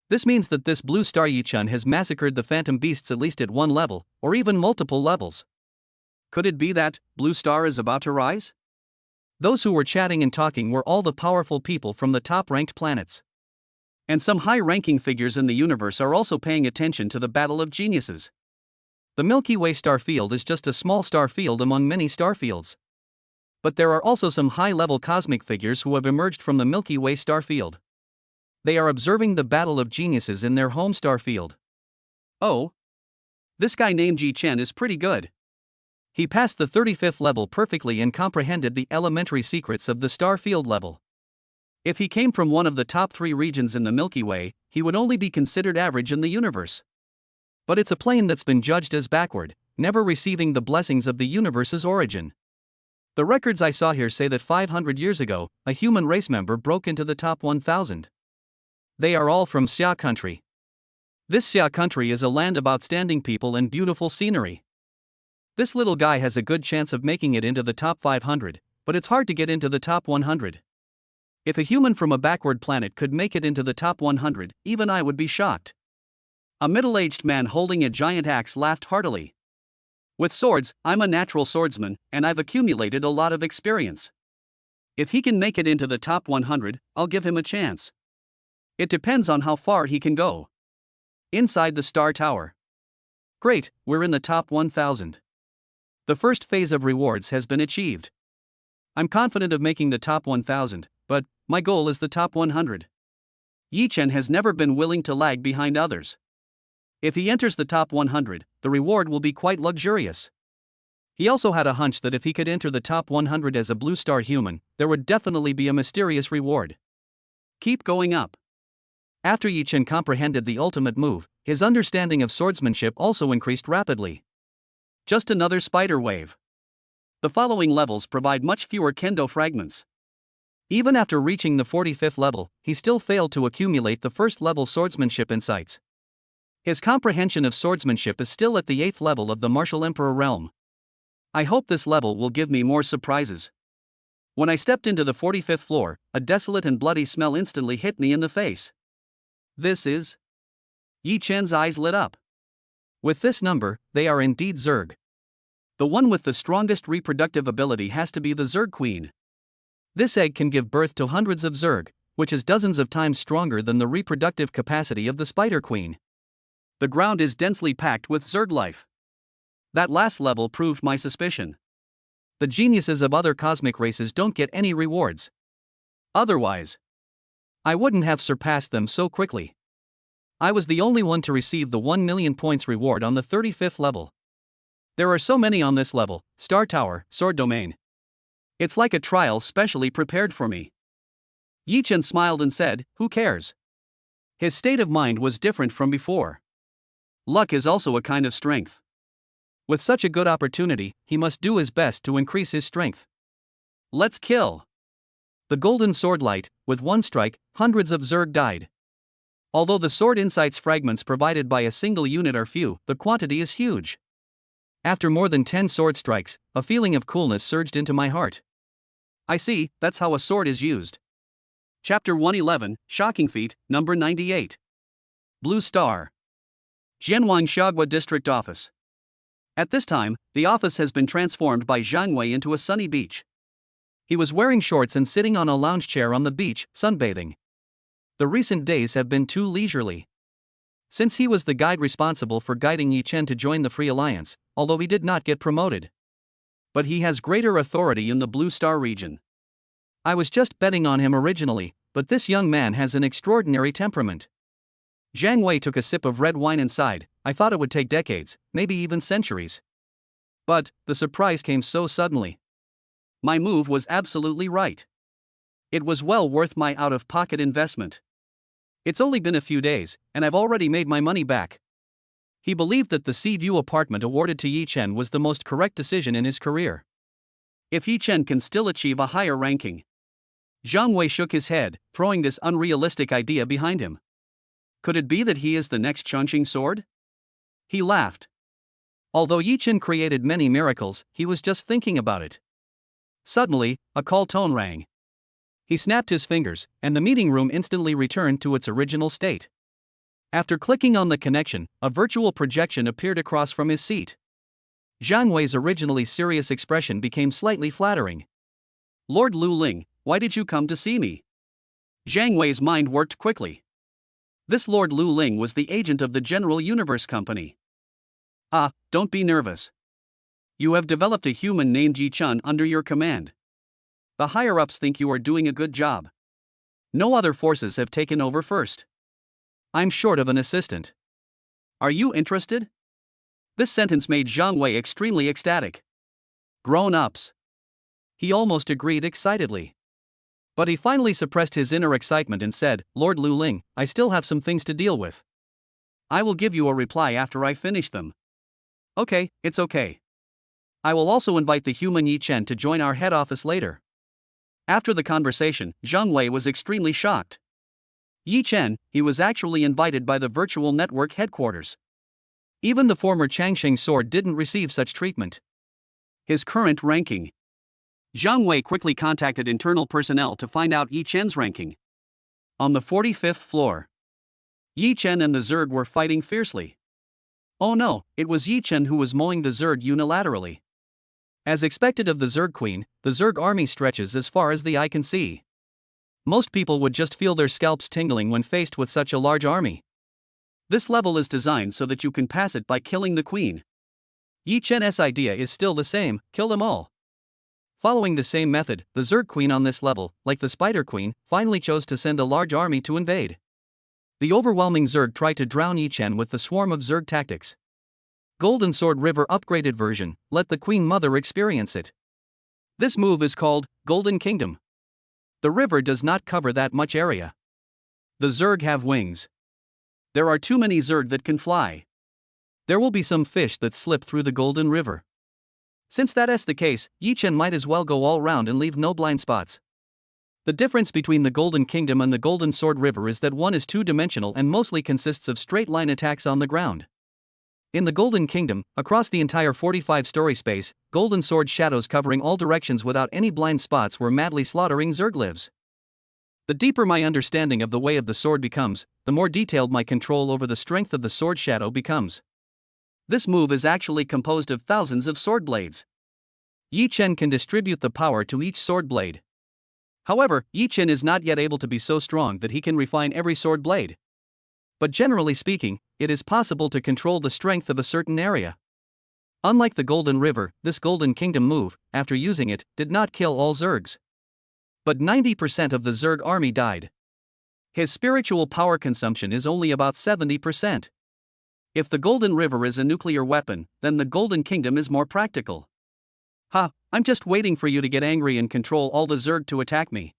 This means that this Blue Star Yi Chen has massacred the Phantom Beasts at least at one level, or even multiple levels. Could it be that Blue Star is about to rise? Those who were chatting and talking were all the powerful people from the top-ranked planets. And some high-ranking figures in the universe are also paying attention to the battle of geniuses. The Milky Way star field is just a small star field among many star fields. But there are also some high-level cosmic figures who have emerged from the Milky Way star field. They are observing the battle of geniuses in their home star field. Oh. This guy named Yi Chen is pretty good. He passed the 35th level perfectly and comprehended the elementary secrets of the star field level. If he came from one of the top 3 regions in the Milky Way, he would only be considered average in the universe. But it's a plane that's been judged as backward, never receiving the blessings of the universe's origin. The records I saw here say that 500 years ago, a human race member broke into the top 1000. They are all from Xia country. This Xia country is a land of outstanding people and beautiful scenery. This little guy has a good chance of making it into the top 500, but it's hard to get into the top 100. If a human from a backward planet could make it into the top 100, even I would be shocked. A middle-aged man holding a giant axe laughed heartily. With swords, I'm a natural swordsman, and I've accumulated a lot of experience. If he can make it into the top 100, I'll give him a chance. It depends on how far he can go. Inside the Star Tower. Great, we're in the top 1000. The first phase of rewards has been achieved. I'm confident of making the top 1000, but my goal is the top 100. Yi Chen has never been willing to lag behind others. If he enters the top 100, the reward will be quite luxurious. He also had a hunch that if he could enter the top 100 as a Blue Star human, there would definitely be a mysterious reward. Keep going up. After Yi Chen comprehended the ultimate move, his understanding of swordsmanship also increased rapidly. Just another spider wave. The following levels provide much fewer kendo fragments. Even after reaching the 45th level, he still failed to accumulate the first level swordsmanship insights. His comprehension of swordsmanship is still at the 8th level of the Martial Emperor realm. I hope this level will give me more surprises. When I stepped into the 45th floor, a desolate and bloody smell instantly hit me in the face. This is... Yi Chen's eyes lit up. With this number, they are indeed Zerg. The one with the strongest reproductive ability has to be the Zerg Queen. This egg can give birth to hundreds of Zerg, which is dozens of times stronger than the reproductive capacity of the Spider Queen. The ground is densely packed with Zerg life. That last level proved my suspicion. The geniuses of other cosmic races don't get any rewards. Otherwise, I wouldn't have surpassed them so quickly. I was the only one to receive the 1 million points reward on the 35th level. There are so many on this level, Star Tower, Sword Domain. It's like a trial specially prepared for me. Yi Chen smiled and said, who cares? His state of mind was different from before. Luck is also a kind of strength. With such a good opportunity, he must do his best to increase his strength. Let's kill. The golden sword light, with one strike, hundreds of Zerg died. Although the sword insights fragments provided by a single unit are few, the quantity is huge. After more than 10 sword strikes, a feeling of coolness surged into my heart. I see, that's how a sword is used. Chapter 111, Shocking Feat, number 98. Blue Star. Jianwang Xiaogua District Office. At this time, the office has been transformed by Zhang Wei into a sunny beach. He was wearing shorts and sitting on a lounge chair on the beach, sunbathing. The recent days have been too leisurely. Since he was the guide responsible for guiding Yi Chen to join the Free Alliance, although he did not get promoted. But he has greater authority in the Blue Star region. I was just betting on him originally, but this young man has an extraordinary temperament. Zhang Wei took a sip of red wine and sighed. I thought it would take decades, maybe even centuries. But the surprise came so suddenly. My move was absolutely right. It was well worth my out-of-pocket investment. It's only been a few days, and I've already made my money back. He believed that the Sea View apartment awarded to Yi Chen was the most correct decision in his career. If Yi Chen can still achieve a higher ranking. Zhang Wei shook his head, throwing this unrealistic idea behind him. Could it be that he is the next Chongqing sword? He laughed. Although Yi Chen created many miracles, he was just thinking about it. Suddenly, a call tone rang. He snapped his fingers, and the meeting room instantly returned to its original state. After clicking on the connection, a virtual projection appeared across from his seat. Zhang Wei's originally serious expression became slightly flattering. Lord Lu Ling, why did you come to see me? Zhang Wei's mind worked quickly. This Lord Lu Ling was the agent of the General Universe Company. Ah, don't be nervous. You have developed a human named Yi Chen under your command. The higher-ups think you are doing a good job. No other forces have taken over first. I'm short of an assistant. Are you interested? This sentence made Zhang Wei extremely ecstatic. Grown-ups. He almost agreed excitedly. But he finally suppressed his inner excitement and said, Lord Lu Ling, I still have some things to deal with. I will give you a reply after I finish them. Okay, it's okay. I will also invite the human Yi Chen to join our head office later. After the conversation, Zhang Wei was extremely shocked. Yi Chen, he was actually invited by the virtual network headquarters. Even the former Changsheng sword didn't receive such treatment. His current ranking. Zhang Wei quickly contacted internal personnel to find out Yi Chen's ranking. On the 45th floor. Yi Chen and the Zerg were fighting fiercely. Oh no, it was Yi Chen who was mowing the Zerg unilaterally. As expected of the Zerg Queen, the Zerg army stretches as far as the eye can see. Most people would just feel their scalps tingling when faced with such a large army. This level is designed so that you can pass it by killing the Queen. Yi Chen's idea is still the same, kill them all. Following the same method, the Zerg Queen on this level, like the Spider Queen, finally chose to send a large army to invade. The overwhelming Zerg tried to drown Yi Chen with the swarm of Zerg tactics. Golden Sword River upgraded version, let the Queen Mother experience it. This move is called Golden Kingdom. The river does not cover that much area. The Zerg have wings. There are too many Zerg that can fly. There will be some fish that slip through the Golden River. Since that is the case, Yi Chen might as well go all round and leave no blind spots. The difference between the Golden Kingdom and the Golden Sword River is that one is two-dimensional and mostly consists of straight-line attacks on the ground. In the Golden Kingdom, across the entire 45-story space, golden sword shadows covering all directions without any blind spots were madly slaughtering Zerglivs. The deeper my understanding of the way of the sword becomes, the more detailed my control over the strength of the sword shadow becomes. This move is actually composed of thousands of sword blades. Yi Chen can distribute the power to each sword blade. However, Yi Chen is not yet able to be so strong that he can refine every sword blade. But generally speaking, it is possible to control the strength of a certain area. Unlike the Golden River, this Golden Kingdom move, after using it, did not kill all Zergs. But 90% of the Zerg army died. His spiritual power consumption is only about 70%. If the Golden River is a nuclear weapon, then the Golden Kingdom is more practical. Ha, I'm just waiting for you to get angry and control all the Zerg to attack me.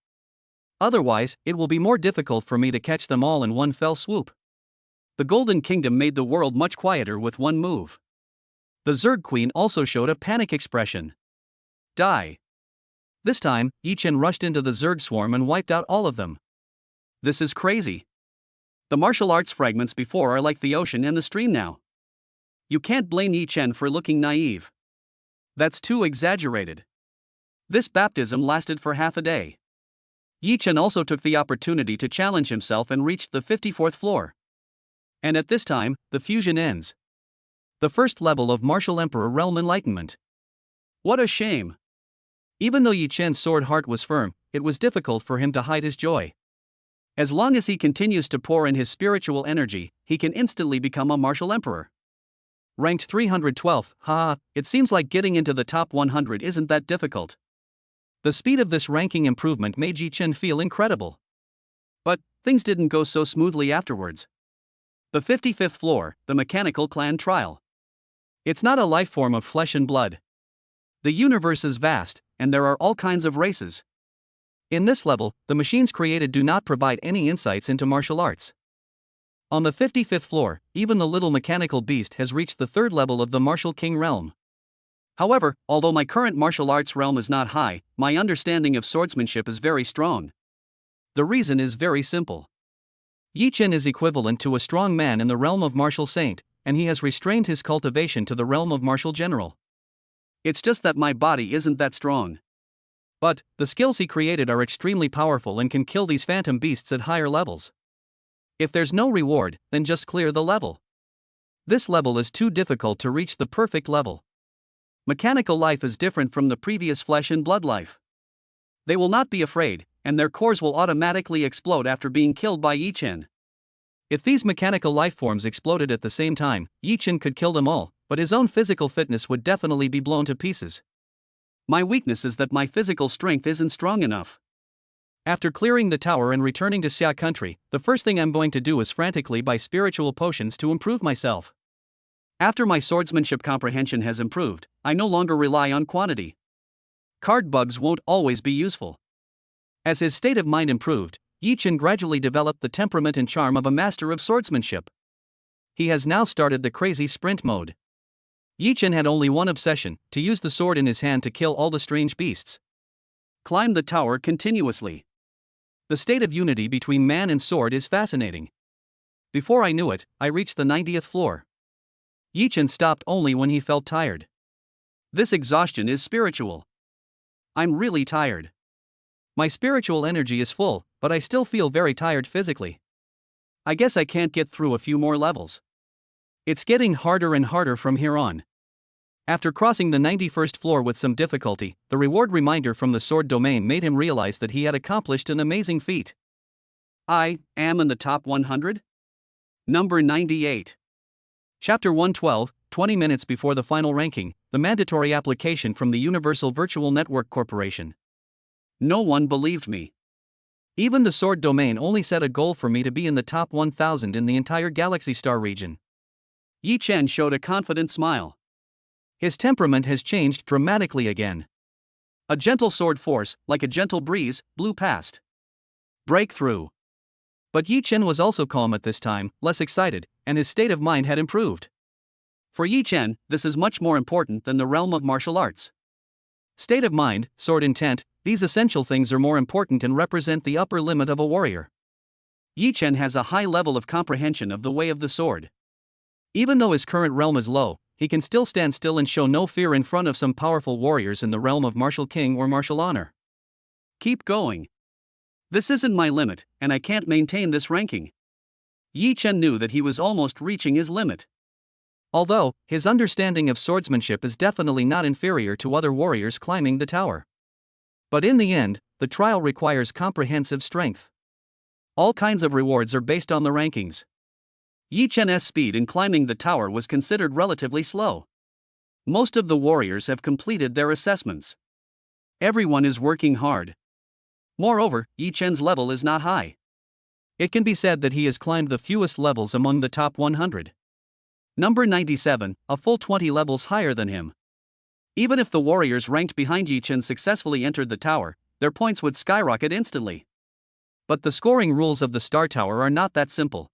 Otherwise, it will be more difficult for me to catch them all in one fell swoop. The Golden Kingdom made the world much quieter with one move. The Zerg Queen also showed a panic expression. Die. This time, Yi Chen rushed into the Zerg swarm and wiped out all of them. This is crazy. The martial arts fragments before are like the ocean and the stream now. You can't blame Yi Chen for looking naive. That's too exaggerated. This baptism lasted for half a day. Yi Chen also took the opportunity to challenge himself and reached the 54th floor. And at this time, the fusion ends. The first level of Martial Emperor Realm Enlightenment. What a shame. Even though Yi Chen's sword heart was firm, it was difficult for him to hide his joy. As long as he continues to pour in his spiritual energy, he can instantly become a Martial Emperor. Ranked 312th, it seems like getting into the top 100 isn't that difficult. The speed of this ranking improvement made Yi Chen feel incredible. But things didn't go so smoothly afterwards. The 55th floor, the Mechanical Clan Trial. It's not a life form of flesh and blood. The universe is vast, and there are all kinds of races. In this level, the machines created do not provide any insights into martial arts. On the 55th floor, even the little mechanical beast has reached the third level of the Martial King realm. However, although my current martial arts realm is not high, my understanding of swordsmanship is very strong. The reason is very simple. Yi Chen is equivalent to a strong man in the realm of Martial Saint, and he has restrained his cultivation to the realm of Martial General. It's just that my body isn't that strong. But the skills he created are extremely powerful and can kill these phantom beasts at higher levels. If there's no reward, then just clear the level. This level is too difficult to reach the perfect level. Mechanical life is different from the previous flesh and blood life. They will not be afraid, and their cores will automatically explode after being killed by Yi Chen. If these mechanical life forms exploded at the same time, Yi Chen could kill them all, but his own physical fitness would definitely be blown to pieces. My weakness is that my physical strength isn't strong enough. After clearing the tower and returning to Xia country, the first thing I'm going to do is frantically buy spiritual potions to improve myself. After my swordsmanship comprehension has improved, I no longer rely on quantity. Card bugs won't always be useful. As his state of mind improved, Yi Chen gradually developed the temperament and charm of a master of swordsmanship. He has now started the crazy sprint mode. Yi Chen had only one obsession: to use the sword in his hand to kill all the strange beasts. Climb the tower continuously. The state of unity between man and sword is fascinating. Before I knew it, I reached the 90th floor. Yi Chen stopped only when he felt tired. This exhaustion is spiritual. I'm really tired. My spiritual energy is full, but I still feel very tired physically. I guess I can't get through a few more levels. It's getting harder and harder from here on. After crossing the 91st floor with some difficulty, the reward reminder from the sword domain made him realize that he had accomplished an amazing feat. I am in the top 100? Number 98. Chapter 112, 20 minutes before the final ranking, the mandatory application from the Universal Virtual Network Corporation. No one believed me. Even the sword domain only set a goal for me to be in the top 1000 in the entire Galaxy Star region. Yi Chen showed a confident smile. His temperament has changed dramatically again. A gentle sword force, like a gentle breeze, blew past. Breakthrough. But Yi Chen was also calm at this time, less excited, and his state of mind had improved. For Yi Chen, this is much more important than the realm of martial arts. State of mind, sword intent, these essential things are more important and represent the upper limit of a warrior. Yi Chen has a high level of comprehension of the way of the sword. Even though his current realm is low, he can still stand still and show no fear in front of some powerful warriors in the realm of Martial King or Martial Honor. Keep going. This isn't my limit, and I can't maintain this ranking. Yi Chen knew that he was almost reaching his limit. Although, his understanding of swordsmanship is definitely not inferior to other warriors climbing the tower. But in the end, the trial requires comprehensive strength. All kinds of rewards are based on the rankings. Yi Chen's speed in climbing the tower was considered relatively slow. Most of the warriors have completed their assessments. Everyone is working hard. Moreover, Yi Chen's level is not high. It can be said that he has climbed the fewest levels among the top 100. Number 97, a full 20 levels higher than him. Even if the warriors ranked behind Yi Chen successfully entered the tower, their points would skyrocket instantly. But the scoring rules of the Star Tower are not that simple.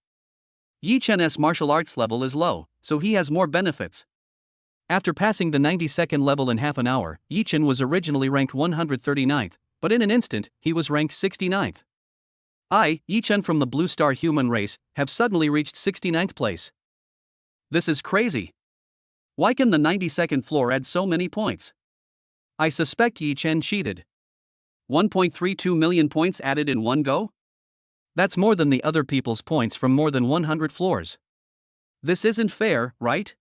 Yi Chen's martial arts level is low, so he has more benefits. After passing the 92nd level in half an hour, Yi Chen was originally ranked 139th, but in an instant, he was ranked 69th. Yi Chen from the Blue Star human race, have suddenly reached 69th place. This is crazy. Why can the 92nd floor add so many points? I suspect Yi Chen cheated. 1.32 million points added in one go? That's more than the other people's points from more than 100 floors. This isn't fair, right?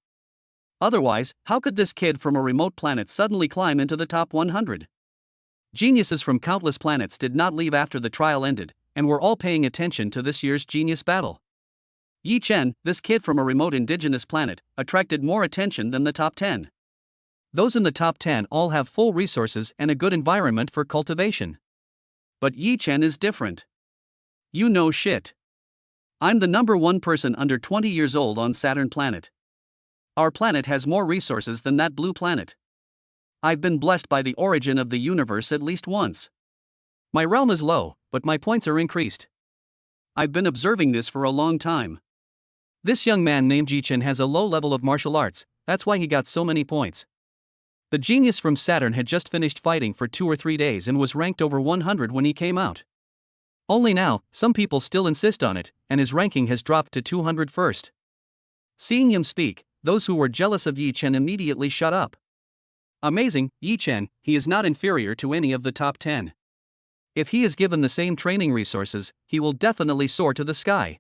Otherwise, how could this kid from a remote planet suddenly climb into the top 100? Geniuses from countless planets did not leave after the trial ended, and were all paying attention to this year's genius battle. Yi Chen, this kid from a remote indigenous planet, attracted more attention than the top 10. Those in the top 10 all have full resources and a good environment for cultivation. But Yi Chen is different. You know shit. I'm the number one person under 20 years old on Saturn planet. Our planet has more resources than that blue planet. I've been blessed by the origin of the universe at least once. My realm is low, but my points are increased. I've been observing this for a long time. This young man named Yi Chen has a low level of martial arts, that's why he got so many points. The genius from Saturn had just finished fighting for 2 or 3 days and was ranked over 100 when he came out. Only now, some people still insist on it, and his ranking has dropped to 201st. Seeing him speak, those who were jealous of Yi Chen immediately shut up. Amazing, Yi Chen, he is not inferior to any of the top 10. If he is given the same training resources, he will definitely soar to the sky.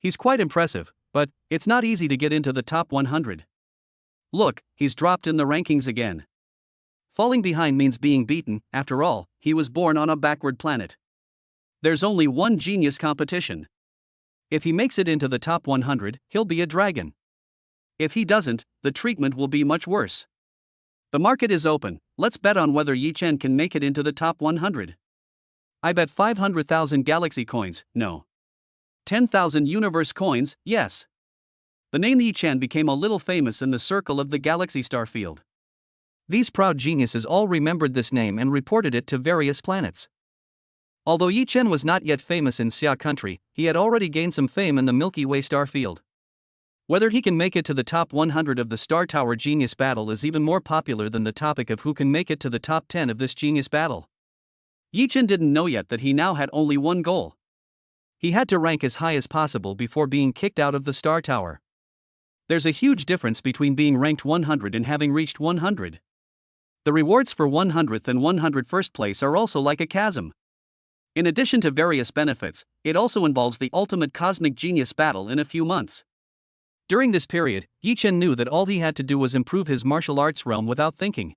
He's quite impressive, but it's not easy to get into the top 100. Look, he's dropped in the rankings again. Falling behind means being beaten, after all, he was born on a backward planet. There's only one genius competition. If he makes it into the top 100, he'll be a dragon. If he doesn't, the treatment will be much worse. The market is open, let's bet on whether Yi Chen can make it into the top 100. I bet 500,000 galaxy coins, no. 10,000 universe coins, yes. The name Yi Chen became a little famous in the circle of the galaxy star field. These proud geniuses all remembered this name and reported it to various planets. Although Yi Chen was not yet famous in Xia country, he had already gained some fame in the Milky Way star field. Whether he can make it to the top 100 of the Star Tower Genius Battle is even more popular than the topic of who can make it to the top 10 of this Genius Battle. Yi Chen didn't know yet that he now had only one goal. He had to rank as high as possible before being kicked out of the Star Tower. There's a huge difference between being ranked 100 and having reached 100. The rewards for 100th and 101st place are also like a chasm. In addition to various benefits, it also involves the ultimate cosmic genius battle in a few months. During this period, Yi Chen knew that all he had to do was improve his martial arts realm without thinking.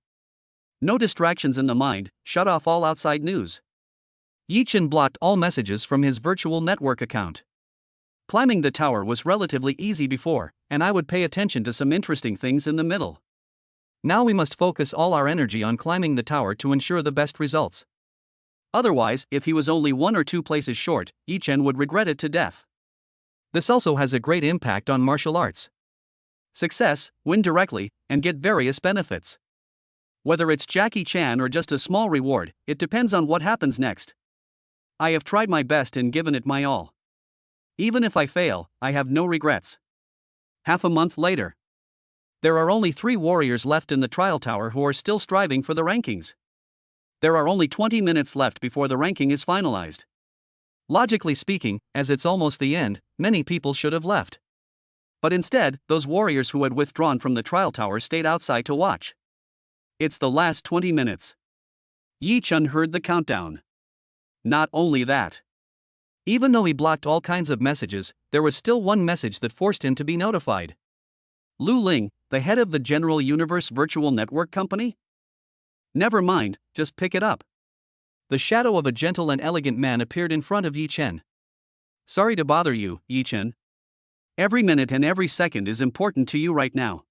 No distractions in the mind, shut off all outside news. Yi Chen blocked all messages from his virtual network account. Climbing the tower was relatively easy before, and I would pay attention to some interesting things in the middle. Now we must focus all our energy on climbing the tower to ensure the best results. Otherwise, if he was only 1 or 2 places short, Yi Chen would regret it to death. This also has a great impact on martial arts. Success, win directly, and get various benefits. Whether it's Jackie Chan or just a small reward, it depends on what happens next. I have tried my best and given it my all. Even if I fail, I have no regrets. Half a month later. There are only 3 warriors left in the trial tower who are still striving for the rankings. There are only 20 minutes left before the ranking is finalized. Logically speaking, as it's almost the end, many people should have left. But instead, those warriors who had withdrawn from the trial tower stayed outside to watch. It's the last 20 minutes. Yi Chen heard the countdown. Not only that. Even though he blocked all kinds of messages, there was still one message that forced him to be notified. Lu Ling, the head of the General Universe Virtual Network Company? Never mind, just pick it up. The shadow of a gentle and elegant man appeared in front of Yi Chen. Sorry to bother you, Yi Chen. Every minute and every second is important to you right now.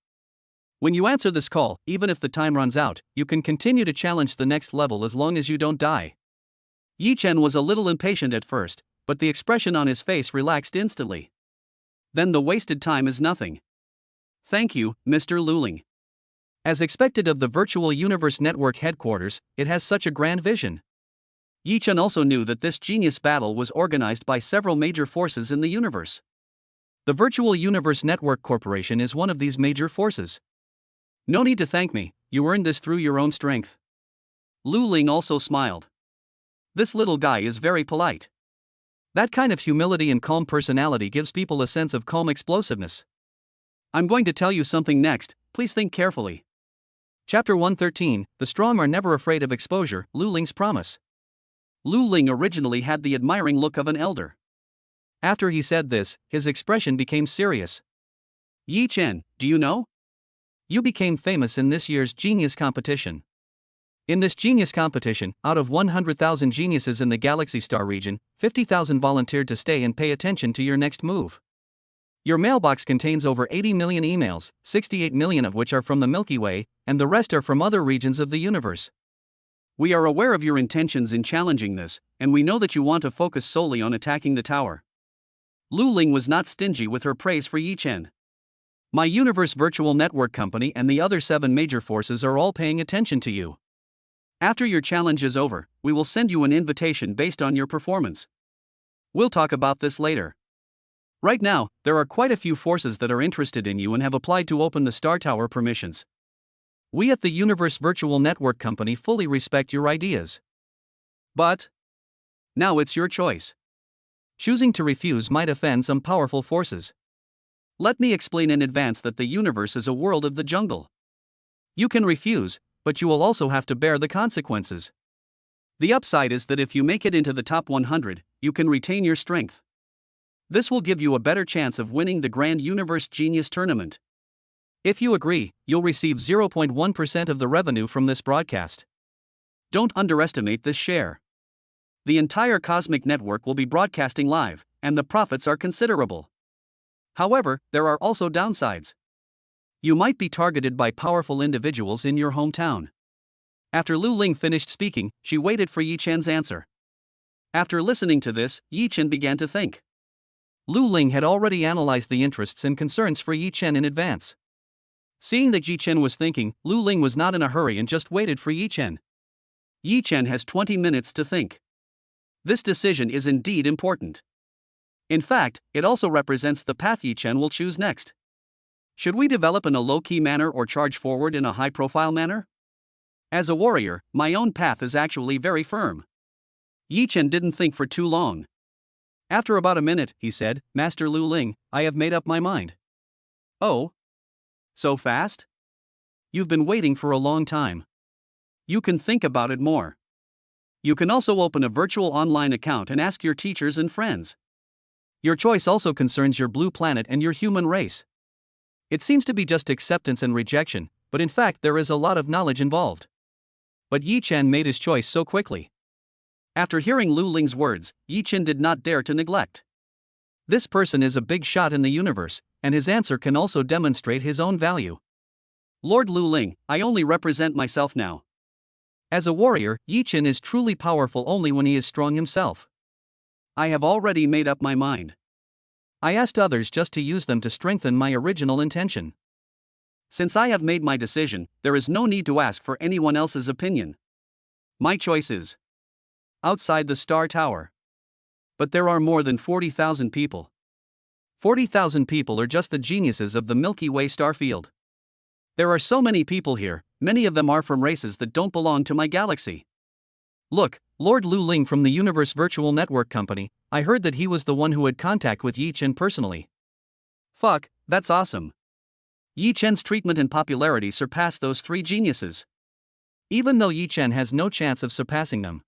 When you answer this call, even if the time runs out, you can continue to challenge the next level as long as you don't die. Yi Chen was a little impatient at first, but the expression on his face relaxed instantly. Then the wasted time is nothing. Thank you, Mr. Luling. As expected of the Virtual Universe Network headquarters, it has such a grand vision. Yi-Chen also knew that this genius battle was organized by several major forces in the universe. The Virtual Universe Network Corporation is one of these major forces. No need to thank me, you earned this through your own strength. Lu Ling also smiled. This little guy is very polite. That kind of humility and calm personality gives people a sense of calm explosiveness. I'm going to tell you something next, please think carefully. Chapter 113, The Strong Are Never Afraid of Exposure, Lu Ling's Promise. Lu Ling originally had the admiring look of an elder. After he said this, his expression became serious. Yi-Chen, do you know? You became famous in this year's genius competition. In this genius competition, out of 100,000 geniuses in the Galaxy Star region, 50,000 volunteered to stay and pay attention to your next move. Your mailbox contains over 80 million emails, 68 million of which are from the Milky Way, and the rest are from other regions of the universe. We are aware of your intentions in challenging this, and we know that you want to focus solely on attacking the tower. Lu Ling was not stingy with her praise for Yi-Chen. My Universe Virtual Network Company and the other 7 major forces are all paying attention to you. After your challenge is over, we will send you an invitation based on your performance. We'll talk about this later. Right now, there are quite a few forces that are interested in you and have applied to open the Star Tower permissions. We at the Universe Virtual Network Company fully respect your ideas. But now it's your choice. Choosing to refuse might offend some powerful forces. Let me explain in advance that the universe is a world of the jungle. You can refuse, but you will also have to bear the consequences. The upside is that if you make it into the top 100, you can retain your strength. This will give you a better chance of winning the Grand Universe Genius Tournament. If you agree, you'll receive 0.1% of the revenue from this broadcast. Don't underestimate this share. The entire cosmic network will be broadcasting live, and the profits are considerable. However, there are also downsides. You might be targeted by powerful individuals in your hometown. After Lu Ling finished speaking, she waited for Yi-Chen's answer. After listening to this, Yi-Chen began to think. Lu Ling had already analyzed the interests and concerns for Yi-Chen in advance. Seeing that Yi-Chen was thinking, Lu Ling was not in a hurry and just waited for Yi-Chen. Yi-Chen has 20 minutes to think. This decision is indeed important. In fact, it also represents the path Yi-Chen will choose next. Should we develop in a low-key manner or charge forward in a high-profile manner? As a warrior, my own path is actually very firm. Yi-Chen didn't think for too long. After about a minute, he said, Master Lu Ling, I have made up my mind. Oh? So fast? You've been waiting for a long time. You can think about it more. You can also open a virtual online account and ask your teachers and friends. Your choice also concerns your blue planet and your human race. It seems to be just acceptance and rejection, but in fact there is a lot of knowledge involved. But Yi-Chen made his choice so quickly. After hearing Lu Ling's words, Yi-Chen did not dare to neglect. This person is a big shot in the universe, and his answer can also demonstrate his own value. Lord Lu Ling, I only represent myself now. As a warrior, Yi-Chen is truly powerful only when he is strong himself. I have already made up my mind. I asked others just to use them to strengthen my original intention. Since I have made my decision, there is no need to ask for anyone else's opinion. My choice is outside the Star Tower. But there are more than 40,000 people. 40,000 people are just the geniuses of the Milky Way star field. There are so many people here, many of them are from races that don't belong to my galaxy. Look, Lord Lu Ling from the Universe Virtual Network Company, I heard that he was the one who had contact with Yi-Chen personally. Fuck, that's awesome. Yi-Chen's treatment and popularity surpass those 3 geniuses. Even though Yi-Chen has no chance of surpassing them.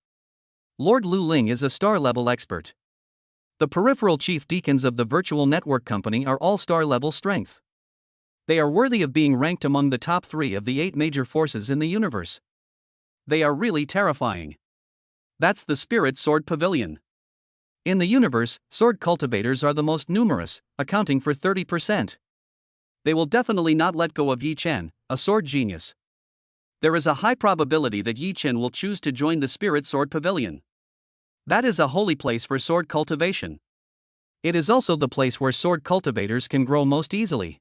Lord Lu Ling is a star-level expert. The peripheral chief deacons of the Virtual Network Company are all star-level strength. They are worthy of being ranked among the top 3 of the 8 major forces in the universe. They are really terrifying. That's the Spirit Sword Pavilion. In the universe, sword cultivators are the most numerous, accounting for 30%. They will definitely not let go of Yi-Chen, a sword genius. There is a high probability that Yi-Chen will choose to join the Spirit Sword Pavilion. That is a holy place for sword cultivation. It is also the place where sword cultivators can grow most easily.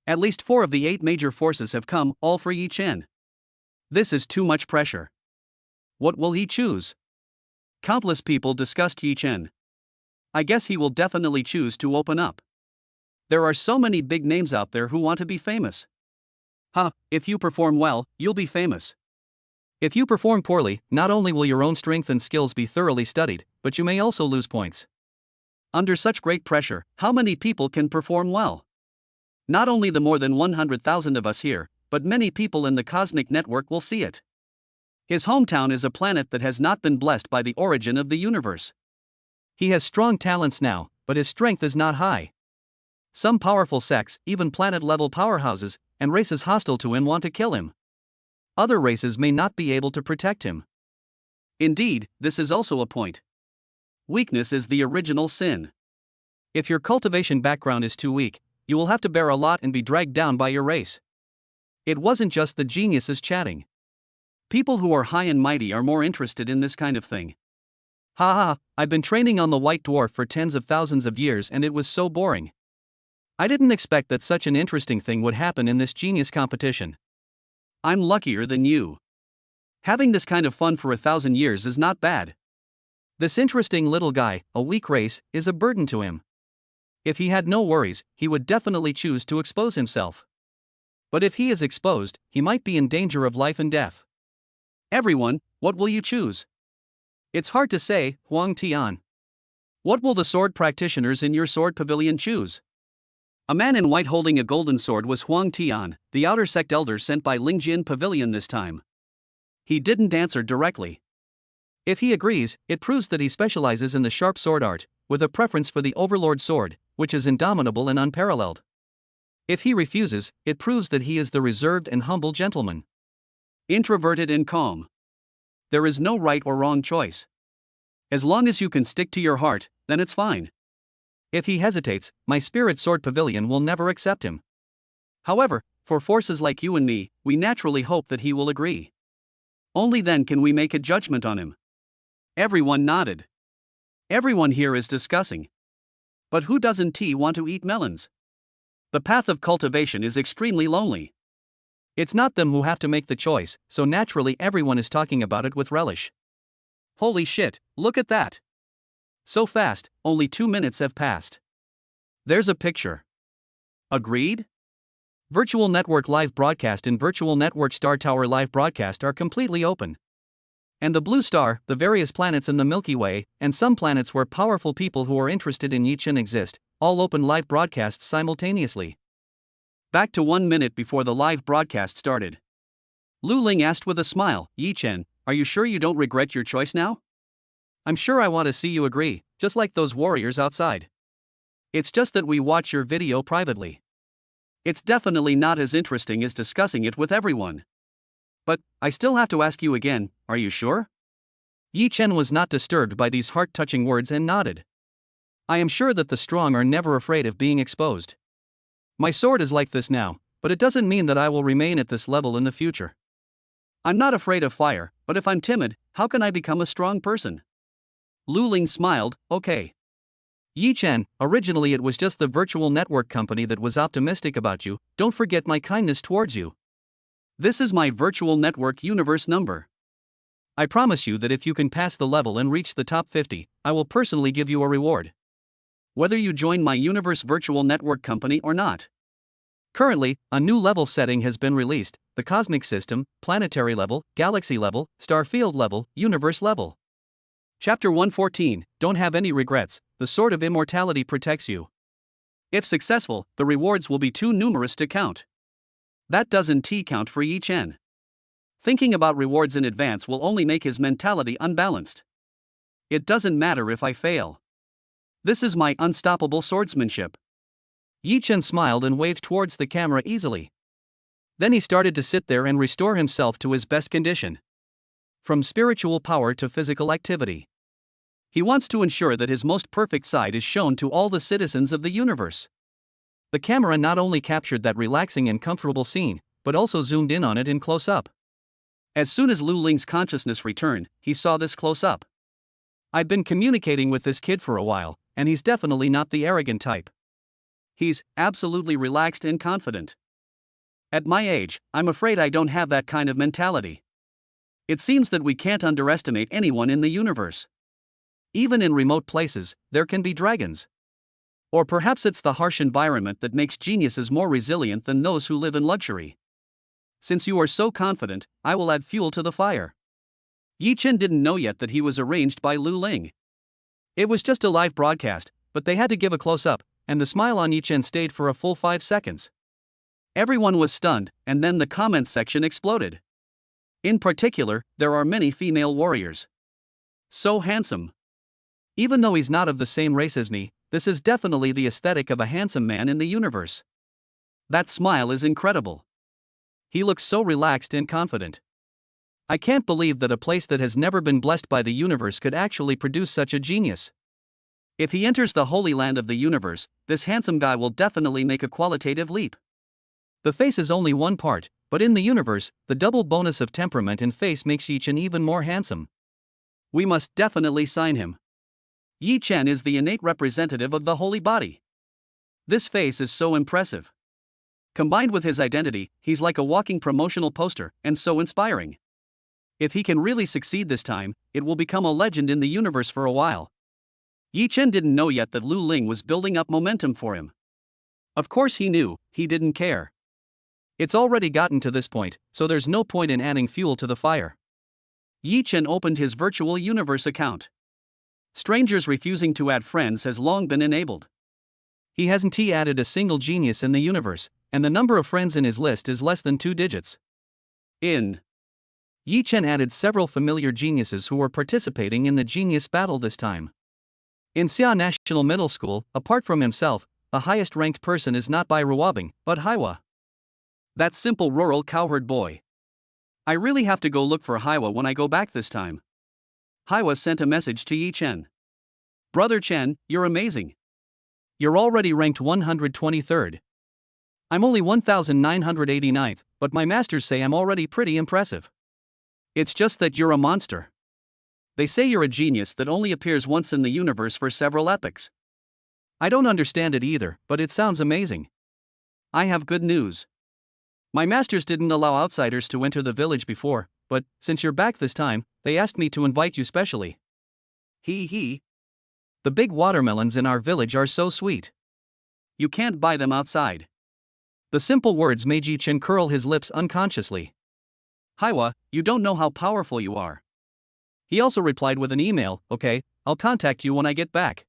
At least 4 of the 8 major forces have come, all for Yi Chen. This is too much pressure. What will he choose? Countless people discussed Yi Chen. I guess he will definitely choose to open up. There are so many big names out there who want to be famous. If you perform well, you'll be famous. If you perform poorly, not only will your own strength and skills be thoroughly studied, but you may also lose points. Under such great pressure, how many people can perform well? Not only the more than 100,000 of us here, but many people in the cosmic network will see it. His hometown is a planet that has not been blessed by the origin of the universe. He has strong talents now, but his strength is not high. Some powerful sects, even planet-level powerhouses, and races hostile to him want to kill him. Other races may not be able to protect him. Indeed, this is also a point. Weakness is the original sin. If your cultivation background is too weak, you will have to bear a lot and be dragged down by your race. It wasn't just the geniuses chatting. People who are high and mighty are more interested in this kind of thing. I've been training on the White Dwarf for tens of thousands of years and it was so boring. I didn't expect that such an interesting thing would happen in this genius competition. I'm luckier than you. Having this kind of fun for 1,000 years is not bad. This interesting little guy, a weak race, is a burden to him. If he had no worries, he would definitely choose to expose himself. But if he is exposed, he might be in danger of life and death. Everyone, what will you choose? It's hard to say, Huang Tian. What will the sword practitioners in your sword pavilion choose? A man in white holding a golden sword was Huang Tian, the outer sect elder sent by Lingjin Pavilion this time. He didn't answer directly. If he agrees, it proves that he specializes in the sharp sword art, with a preference for the Overlord sword, which is indomitable and unparalleled. If he refuses, it proves that he is the reserved and humble gentleman. Introverted and calm. There is no right or wrong choice. As long as you can stick to your heart, then it's fine. If he hesitates, my spirit sword pavilion will never accept him. However, for forces like you and me, we naturally hope that he will agree. Only then can we make a judgment on him. Everyone nodded. Everyone here is discussing. But who doesn't want to eat melons? The path of cultivation is extremely lonely. It's not them who have to make the choice, so naturally everyone is talking about it with relish. Holy shit, look at that! So fast, only 2 minutes have passed. There's a picture. Agreed? Virtual Network Live Broadcast and Virtual Network Star Tower Live Broadcast are completely open. And the blue star, the various planets in the Milky Way, and some planets where powerful people who are interested in Yi Chen exist, all open live broadcasts simultaneously. Back to 1 minute before the live broadcast started. Lu Ling asked with a smile, Yi Chen, are you sure you don't regret your choice now? I'm sure I want to see you agree, just like those warriors outside. It's just that we watch your video privately. It's definitely not as interesting as discussing it with everyone. But, I still have to ask you again, are you sure? Yi Chen was not disturbed by these heart-touching words and nodded. I am sure that the strong are never afraid of being exposed. My sword is like this now, but it doesn't mean that I will remain at this level in the future. I'm not afraid of fire, but if I'm timid, how can I become a strong person? Lu Ling smiled, okay. Yi Chen, originally it was just the virtual network company that was optimistic about you, don't forget my kindness towards you. This is my virtual network universe number. I promise you that if you can pass the level and reach the top 50, I will personally give you a reward. Whether you join my universe virtual network company or not. Currently, a new level setting has been released, the cosmic system, planetary level, galaxy level, star field level, universe level. Chapter 114, Don't have any regrets, the Sword of Immortality protects you. If successful, the rewards will be too numerous to count. That doesn't count for Yi Chen. Thinking about rewards in advance will only make his mentality unbalanced. It doesn't matter if I fail. This is my unstoppable swordsmanship. Yi Chen smiled and waved towards the camera easily. Then he started to sit there and restore himself to his best condition. From spiritual power to physical activity. He wants to ensure that his most perfect side is shown to all the citizens of the universe. The camera not only captured that relaxing and comfortable scene, but also zoomed in on it in close-up. As soon as Lu Ling's consciousness returned, he saw this close-up. I'd been communicating with this kid for a while, and he's definitely not the arrogant type. He's absolutely relaxed and confident. At my age, I'm afraid I don't have that kind of mentality. It seems that we can't underestimate anyone in the universe. Even in remote places, there can be dragons. Or perhaps it's the harsh environment that makes geniuses more resilient than those who live in luxury. Since you are so confident, I will add fuel to the fire. Yi Chen didn't know yet that he was arranged by Lu Ling. It was just a live broadcast, but they had to give a close-up, and the smile on Yi Chen stayed for a full 5 seconds. Everyone was stunned, and then the comments section exploded. In particular, there are many female warriors. So handsome. Even though he's not of the same race as me, this is definitely the aesthetic of a handsome man in the universe. That smile is incredible. He looks so relaxed and confident. I can't believe that a place that has never been blessed by the universe could actually produce such a genius. If he enters the holy land of the universe, this handsome guy will definitely make a qualitative leap. The face is only one part, but in the universe, the double bonus of temperament and face makes Yi Chen even more handsome. We must definitely sign him. Yi Chen is the innate representative of the holy body. This face is so impressive. Combined with his identity, he's like a walking promotional poster, and so inspiring. If he can really succeed this time, it will become a legend in the universe for a while. Yi Chen didn't know yet that Lu Ling was building up momentum for him. Of course he knew, he didn't care. It's already gotten to this point, so there's no point in adding fuel to the fire. Yi Chen opened his virtual universe account. Strangers refusing to add friends has long been enabled. He hasn't added a single genius in the universe, and the number of friends in his list is less than 2 digits. Yi Chen added several familiar geniuses who were participating in the genius battle this time. In Xia National Middle School, apart from himself, the highest ranked person is not by Ruobing, but Haiwa. That simple rural cowherd boy. I really have to go look for Haiwa when I go back this time. Haiwa sent a message to Yi Chen. Brother Chen, you're amazing. You're already ranked 123rd. I'm only 1989th, but my masters say I'm already pretty impressive. It's just that you're a monster. They say you're a genius that only appears once in the universe for several epochs. I don't understand it either, but it sounds amazing. I have good news. My masters didn't allow outsiders to enter the village before, but since you're back this time, they asked me to invite you specially. Hee. The big watermelons in our village are so sweet. You can't buy them outside. The simple words made Yi Chen curl his lips unconsciously. Haiwa, you don't know how powerful you are. He also replied with an email, okay, I'll contact you when I get back.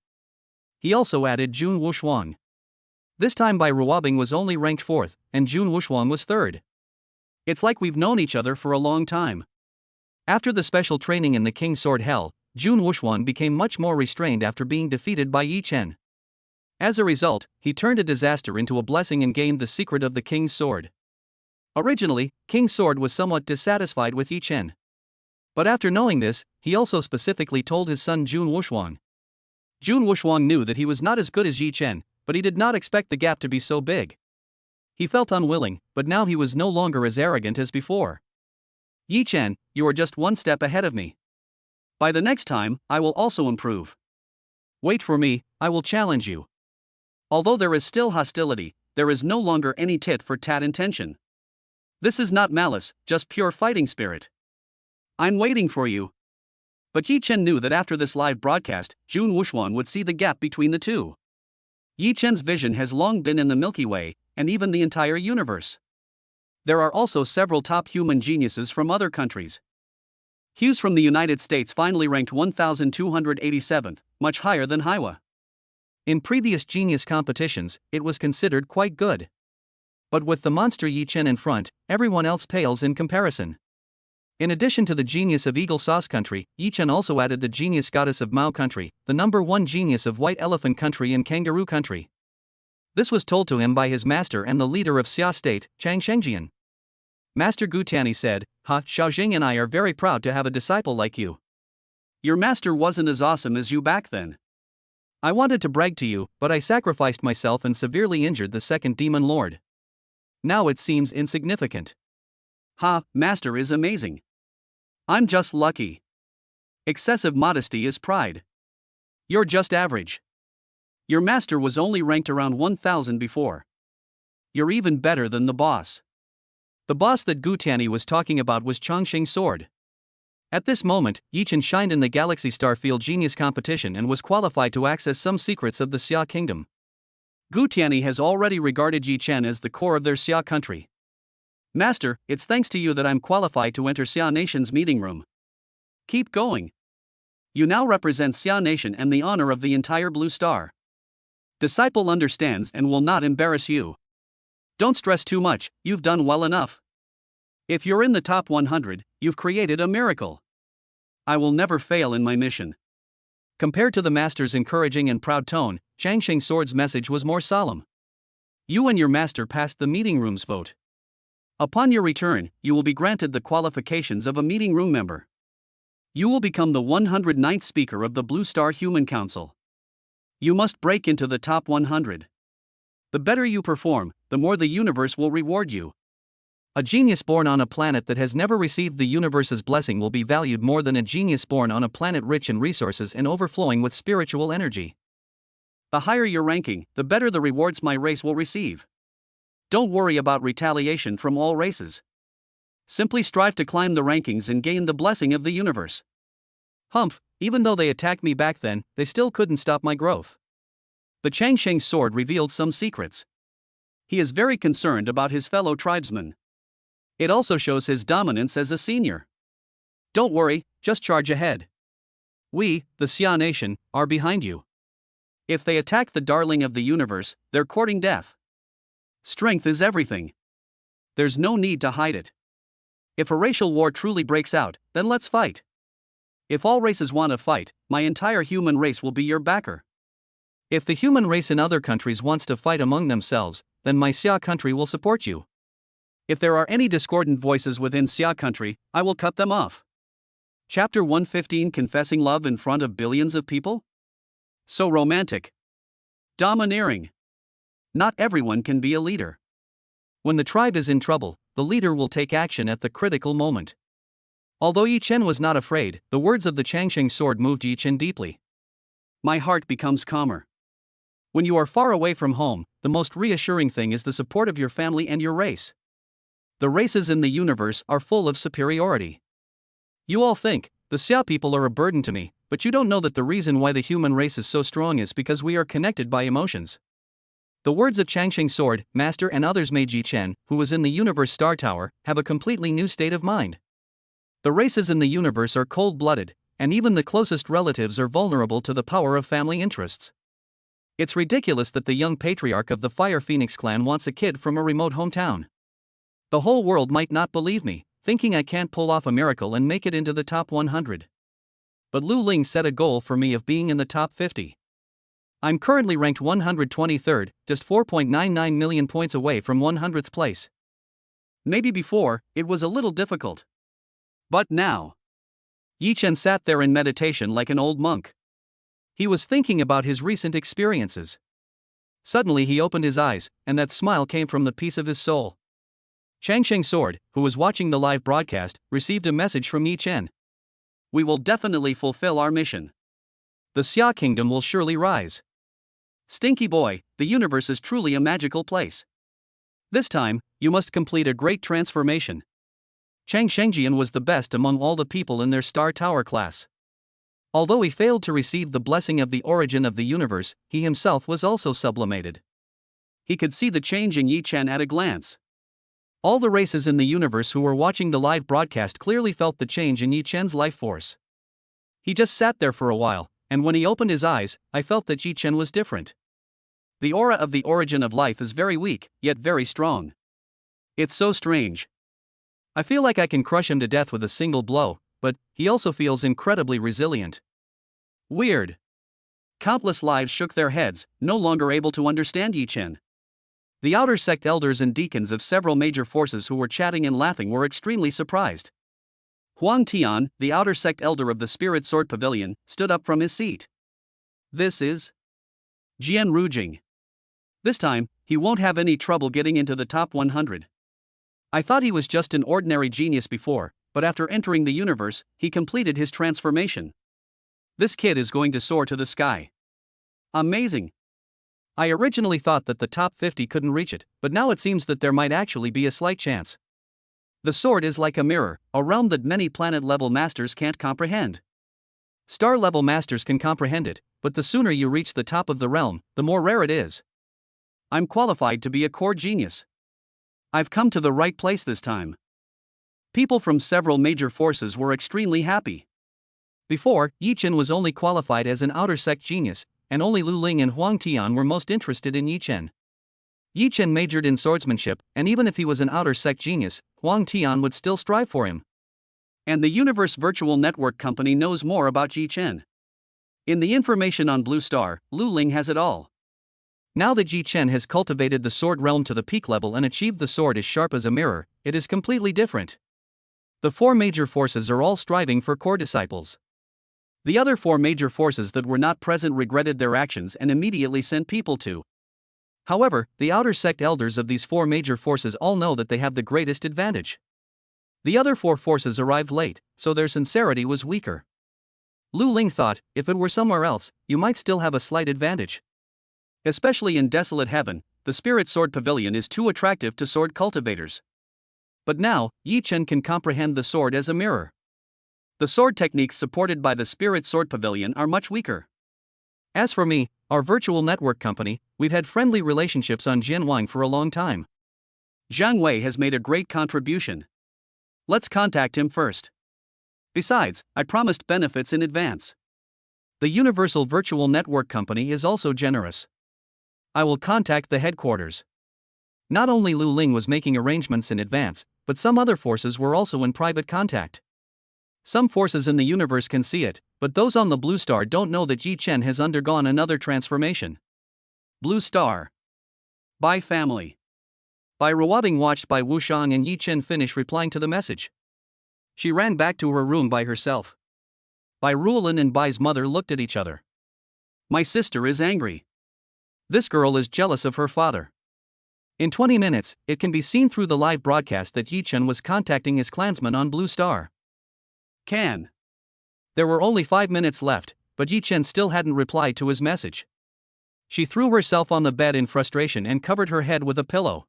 He also added Jun Wushuang. This time by Ruobing was only ranked 4th, and Jun Wushuang was 3rd. It's like we've known each other for a long time. After the special training in the King's Sword Hell, Jun Wushuang became much more restrained after being defeated by Yi Chen. As a result, he turned a disaster into a blessing and gained the secret of the King's Sword. Originally, King's Sword was somewhat dissatisfied with Yi Chen. But after knowing this, he also specifically told his son Jun Wushuang. Jun Wushuang knew that he was not as good as Yi Chen, but he did not expect the gap to be so big. He felt unwilling, but now he was no longer as arrogant as before. Yi Chen, you are just one step ahead of me. By the next time, I will also improve. Wait for me, I will challenge you. Although there is still hostility, there is no longer any tit-for-tat intention. This is not malice, just pure fighting spirit. I'm waiting for you. But Yi Chen knew that after this live broadcast, Jun Wushuang would see the gap between the two. Yi Chen's vision has long been in the Milky Way, and even the entire universe. There are also several top human geniuses from other countries. Hughes from the United States finally ranked 1287th, much higher than Haiwa. In previous genius competitions, it was considered quite good. But with the monster Yi Chen in front, everyone else pales in comparison. In addition to the genius of Eagle Sauce Country, Yi Chen also added the genius goddess of Mao Country, the number 1 genius of White Elephant Country and Kangaroo Country. This was told to him by his master and the leader of Xia State, Chang Shengjian. Master Gu Tianyi said, Xiaojing and I are very proud to have a disciple like you. Your master wasn't as awesome as you back then. I wanted to brag to you, but I sacrificed myself and severely injured the second demon lord. Now it seems insignificant. Master is amazing. I'm just lucky. Excessive modesty is pride. You're just average. Your master was only ranked around 1000 before. You're even better than the boss. The boss that Gu Tianyi was talking about was Chongqing Sword. At this moment, Yi Chen shined in the Galaxy Starfield Genius competition and was qualified to access some secrets of the Xia Kingdom. Gu Tianyi has already regarded Yi Chen as the core of their Xia country. Master, it's thanks to you that I'm qualified to enter Xia Nation's meeting room. Keep going. You now represent Xia Nation and the honor of the entire Blue Star. Disciple understands and will not embarrass you. Don't stress too much, you've done well enough. If you're in the top 100, you've created a miracle. I will never fail in my mission. Compared to the master's encouraging and proud tone, Changqing Sword's message was more solemn. You and your master passed the meeting room's vote. Upon your return, you will be granted the qualifications of a meeting room member. You will become the 109th speaker of the Blue Star Human Council. You must break into the top 100. The better you perform, the more the universe will reward you. A genius born on a planet that has never received the universe's blessing will be valued more than a genius born on a planet rich in resources and overflowing with spiritual energy. The higher your ranking, the better the rewards my race will receive. Don't worry about retaliation from all races. Simply strive to climb the rankings and gain the blessing of the universe. Humph, even though they attacked me back then, they still couldn't stop my growth. The Changqing Sword revealed some secrets. He is very concerned about his fellow tribesmen. It also shows his dominance as a senior. Don't worry, just charge ahead. We, the Xia Nation, are behind you. If they attack the darling of the universe, they're courting death. Strength is everything. There's no need to hide it. If a racial war truly breaks out, then let's fight. If all races want to fight, my entire human race will be your backer. If the human race in other countries wants to fight among themselves, then my Xia country will support you. If there are any discordant voices within Xia country, I will cut them off. Chapter 115 Confessing Love in Front of Billions of People? So romantic. Domineering. Not everyone can be a leader. When the tribe is in trouble, the leader will take action at the critical moment. Although Yi Chen was not afraid, the words of the Changqing Sword moved Yi Chen deeply. My heart becomes calmer. When you are far away from home, the most reassuring thing is the support of your family and your race. The races in the universe are full of superiority. You all think, the Xia people are a burden to me, but you don't know that the reason why the human race is so strong is because we are connected by emotions. The words of Changqing Sword, Master and others made Yi Chen, who was in the Universe Star Tower, have a completely new state of mind. The races in the universe are cold-blooded, and even the closest relatives are vulnerable to the power of family interests. It's ridiculous that the young patriarch of the Fire Phoenix clan wants a kid from a remote hometown. The whole world might not believe me, thinking I can't pull off a miracle and make it into the top 100. But Lu Ling set a goal for me of being in the top 50. I'm currently ranked 123rd, just 4.99 million points away from 100th place. Maybe before, it was a little difficult. But now. Yi Chen sat there in meditation like an old monk. He was thinking about his recent experiences. Suddenly he opened his eyes, and that smile came from the peace of his soul. Changqing Sword, who was watching the live broadcast, received a message from Yi Chen. We will definitely fulfill our mission. The Xia Kingdom will surely rise. Stinky boy, the universe is truly a magical place. This time, you must complete a great transformation. Chang Shengjian was the best among all the people in their Star Tower class. Although he failed to receive the blessing of the origin of the universe, he himself was also sublimated. He could see the change in Yi Chen at a glance. All the races in the universe who were watching the live broadcast clearly felt the change in Yi Chen's life force. He just sat there for a while, and when he opened his eyes, I felt that Yi Chen was different. The aura of the origin of life is very weak, yet very strong. It's so strange. I feel like I can crush him to death with a single blow, but he also feels incredibly resilient. Weird. Countless lives shook their heads, no longer able to understand Yi Chen. The outer sect elders and deacons of several major forces who were chatting and laughing were extremely surprised. Huang Tian, the outer sect elder of the Spirit Sword Pavilion, stood up from his seat. This is Jian Rujing. This time, he won't have any trouble getting into the top 100. I thought he was just an ordinary genius before, but after entering the universe, he completed his transformation. This kid is going to soar to the sky. Amazing. I originally thought that the top 50 couldn't reach it, but now it seems that there might actually be a slight chance. The sword is like a mirror, a realm that many planet-level masters can't comprehend. Star-level masters can comprehend it, but the sooner you reach the top of the realm, the more rare it is. I'm qualified to be a core genius. I've come to the right place this time. People from several major forces were extremely happy. Before, Yi Chen was only qualified as an outer sect genius, and only Lu Ling and Huang Tian were most interested in Yi Chen. Yi Chen majored in swordsmanship, and even if he was an outer sect genius, Huang Tian would still strive for him. And the Universe Virtual Network Company knows more about Yi Chen. In the information on Blue Star, Lu Ling has it all. Now that Yi Chen has cultivated the sword realm to the peak level and achieved the sword as sharp as a mirror, it is completely different. The four major forces are all striving for core disciples. The other four major forces that were not present regretted their actions and immediately sent people to. However, the outer sect elders of these four major forces all know that they have the greatest advantage. The other four forces arrived late, so their sincerity was weaker. Lu Ling thought, if it were somewhere else, you might still have a slight advantage. Especially in Desolate Heaven, the Spirit Sword Pavilion is too attractive to sword cultivators. But now, Yi Chen can comprehend the sword as a mirror. The sword techniques supported by the Spirit Sword Pavilion are much weaker. As for me, our virtual network company, we've had friendly relationships on Jianwang for a long time. Zhang Wei has made a great contribution. Let's contact him first. Besides, I promised benefits in advance. The Universal Virtual Network Company is also generous. I will contact the headquarters. Not only Lu Ling was making arrangements in advance, but some other forces were also in private contact. Some forces in the universe can see it, but those on the Blue Star don't know that Yi Chen has undergone another transformation. Blue Star. By family. By Ruobing watched by Wu Shang and Yi Chen finish replying to the message. She ran back to her room by herself. Bai Ruolin and Bai's mother looked at each other. My sister is angry. This girl is jealous of her father. In 20 minutes, it can be seen through the live broadcast that Yi Chen was contacting his clansmen on Blue Star. There were only 5 minutes left, but Yi Chen still hadn't replied to his message. She threw herself on the bed in frustration and covered her head with a pillow.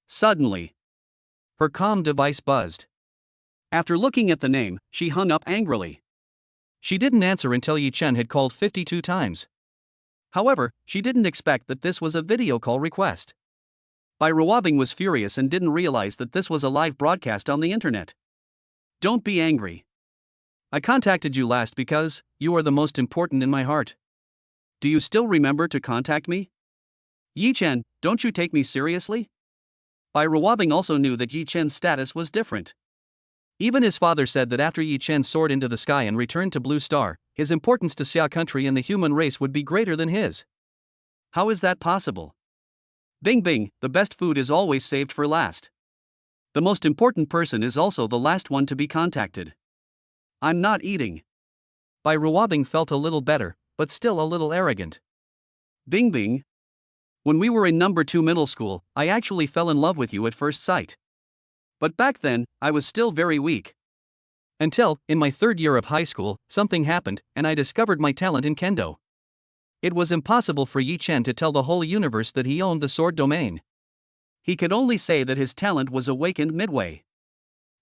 Suddenly, her comm device buzzed. After looking at the name, she hung up angrily. She didn't answer until Yi Chen had called 52 times. However, she didn't expect that this was a video call request. Bai Ruobing was furious and didn't realize that this was a live broadcast on the internet. Don't be angry. I contacted you last because you are the most important in my heart. Do you still remember to contact me? Yi Chen, don't you take me seriously? Bai Ruobing also knew that Yi Chen's status was different. Even his father said that after Yi Chen soared into the sky and returned to Blue Star, his importance to Xia country and the human race would be greater than his. How is that possible? Bing Bing, the best food is always saved for last. The most important person is also the last one to be contacted. I'm not eating. Bai Ruobing felt a little better, but still a little arrogant. Bing Bing. When we were in number 2 middle school, I actually fell in love with you at first sight. But back then, I was still very weak. Until, in my 3rd year of high school, something happened, and I discovered my talent in kendo. It was impossible for Yi Chen to tell the whole universe that he owned the sword domain. He could only say that his talent was awakened midway.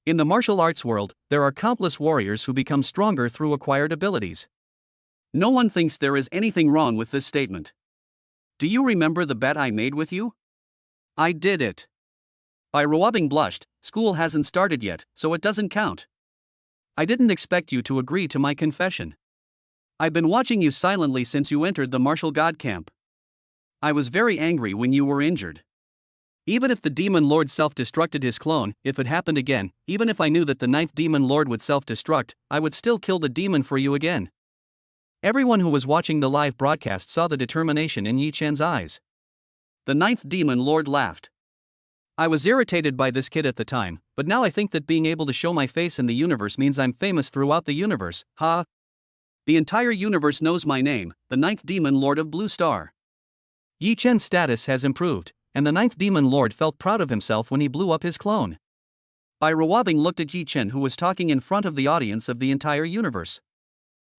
In the martial arts world, there are countless warriors who become stronger through acquired abilities. No one thinks there is anything wrong with this statement. Do you remember the bet I made with you? I did it. Bai Ruobing blushed. School hasn't started yet, so it doesn't count. I didn't expect you to agree to my confession. I've been watching you silently since you entered the martial god camp. I was very angry when you were injured. Even if the Demon Lord self-destructed his clone, if it happened again, even if I knew that the 9th Demon Lord would self-destruct, I would still kill the demon for you again. Everyone who was watching the live broadcast saw the determination in Yi Chen's eyes. The 9th Demon Lord laughed. I was irritated by this kid at the time, but now I think that being able to show my face in the universe means I'm famous throughout the universe, ha! The entire universe knows my name, the 9th Demon Lord of Blue Star. Yi Chen's status has improved, and the 9th Demon Lord felt proud of himself when he blew up his clone. Bai Ruobing looked at Yi Chen, who was talking in front of the audience of the entire universe.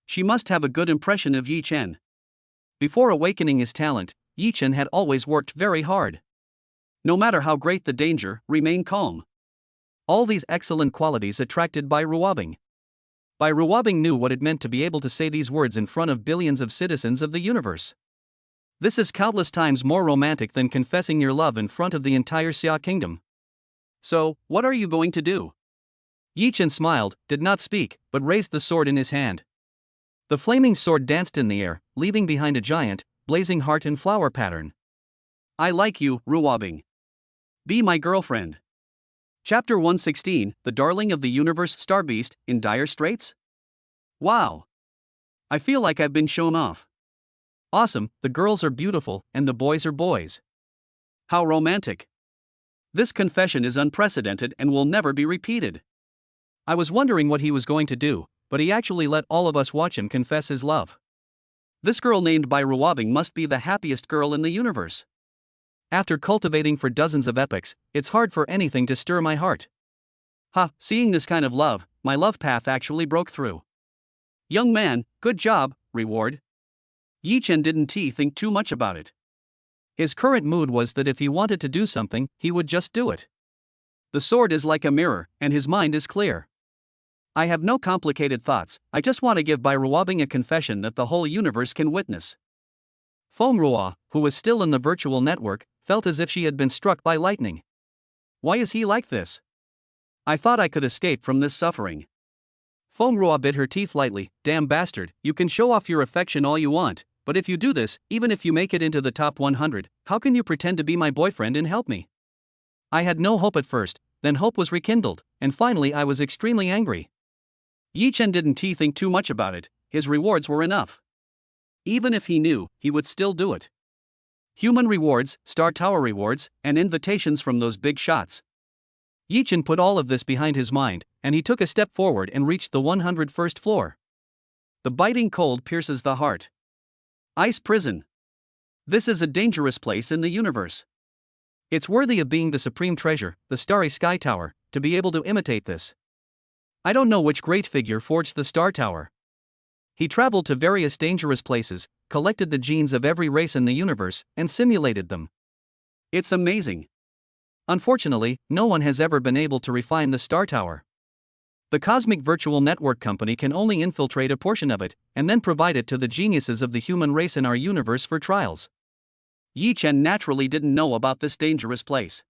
She must have a good impression of Yi Chen. Before awakening his talent, Yi Chen had always worked very hard. No matter how great the danger, remain calm. All these excellent qualities attracted Bai Ruobing. Bai Ruobing knew what it meant to be able to say these words in front of billions of citizens of the universe. This is countless times more romantic than confessing your love in front of the entire Xia kingdom. So, what are you going to do? Yi Chen smiled, did not speak, but raised the sword in his hand. The flaming sword danced in the air, leaving behind a giant, blazing heart in flower pattern. I like you, Ruobing. Be my girlfriend. Chapter 116, The Darling of the Universe Starbeast, in Dire Straits? Wow! I feel like I've been shown off. Awesome, the girls are beautiful, and the boys are boys. How romantic. This confession is unprecedented and will never be repeated. I was wondering what he was going to do, but he actually let all of us watch him confess his love. This girl named Bai Ruobing must be the happiest girl in the universe. After cultivating for dozens of epochs, it's hard for anything to stir my heart. Seeing this kind of love, my love path actually broke through. Young man, good job, Reward. Yi Chen didn't think too much about it. His current mood was that if he wanted to do something, he would just do it. The sword is like a mirror, and his mind is clear. I have no complicated thoughts, I just want to give Bai Ruobing a confession that the whole universe can witness. Feng Ruo, who was still in the virtual network, felt as if she had been struck by lightning. Why is he like this? I thought I could escape from this suffering. Feng Ruo bit her teeth lightly. Damn bastard, you can show off your affection all you want, but if you do this, even if you make it into the top 100, how can you pretend to be my boyfriend and help me? I had no hope at first, then hope was rekindled, and finally I was extremely angry. Yi Chen didn't think too much about it, his rewards were enough. Even if he knew, he would still do it. Human rewards, Star Tower rewards, and invitations from those big shots. Yi Chen put all of this behind his mind, and he took a step forward and reached the 101st floor. The biting cold pierces the heart. Ice prison. This is a dangerous place in the universe. It's worthy of being the supreme treasure, the starry sky tower, to be able to imitate this. I don't know which great figure forged the Star Tower. He traveled to various dangerous places, collected the genes of every race in the universe, and simulated them. It's amazing. Unfortunately, no one has ever been able to refine the Star Tower. The Cosmic Virtual Network Company can only infiltrate a portion of it, and then provide it to the geniuses of the human race in our universe for trials. Yi Chen naturally didn't know about this dangerous place.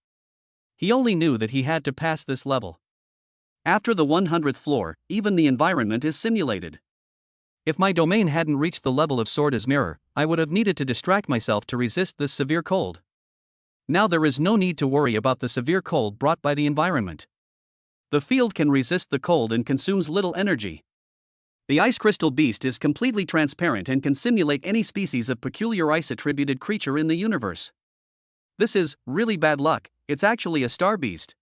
He only knew that he had to pass this level. After the 100th floor, even the environment is simulated. If my domain hadn't reached the level of sword as mirror, I would have needed to distract myself to resist this severe cold. Now there is no need to worry about the severe cold brought by the environment. The field can resist the cold and consumes little energy. The ice crystal beast is completely transparent and can simulate any species of peculiar ice-attributed creature in the universe. This is really bad luck, it's actually a star beast.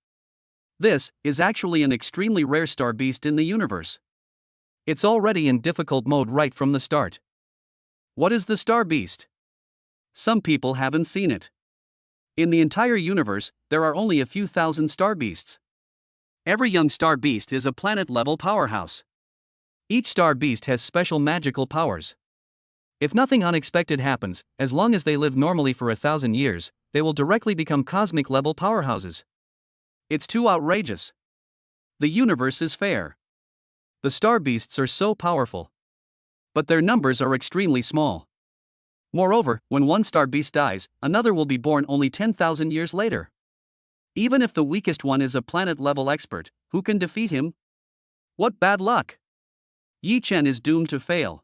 This is actually an extremely rare star beast in the universe. It's already in difficult mode right from the start. What is the star beast? Some people haven't seen it. In the entire universe, there are only a few thousand star beasts. Every young star beast is a planet-level powerhouse. Each star beast has special magical powers. If nothing unexpected happens, as long as they live normally for 1,000 years, they will directly become cosmic-level powerhouses. It's too outrageous. The universe is fair. The star beasts are so powerful. But their numbers are extremely small. Moreover, when one star beast dies, another will be born only 10,000 years later. Even if the weakest one is a planet-level expert, who can defeat him? What bad luck! Yi Chen is doomed to fail.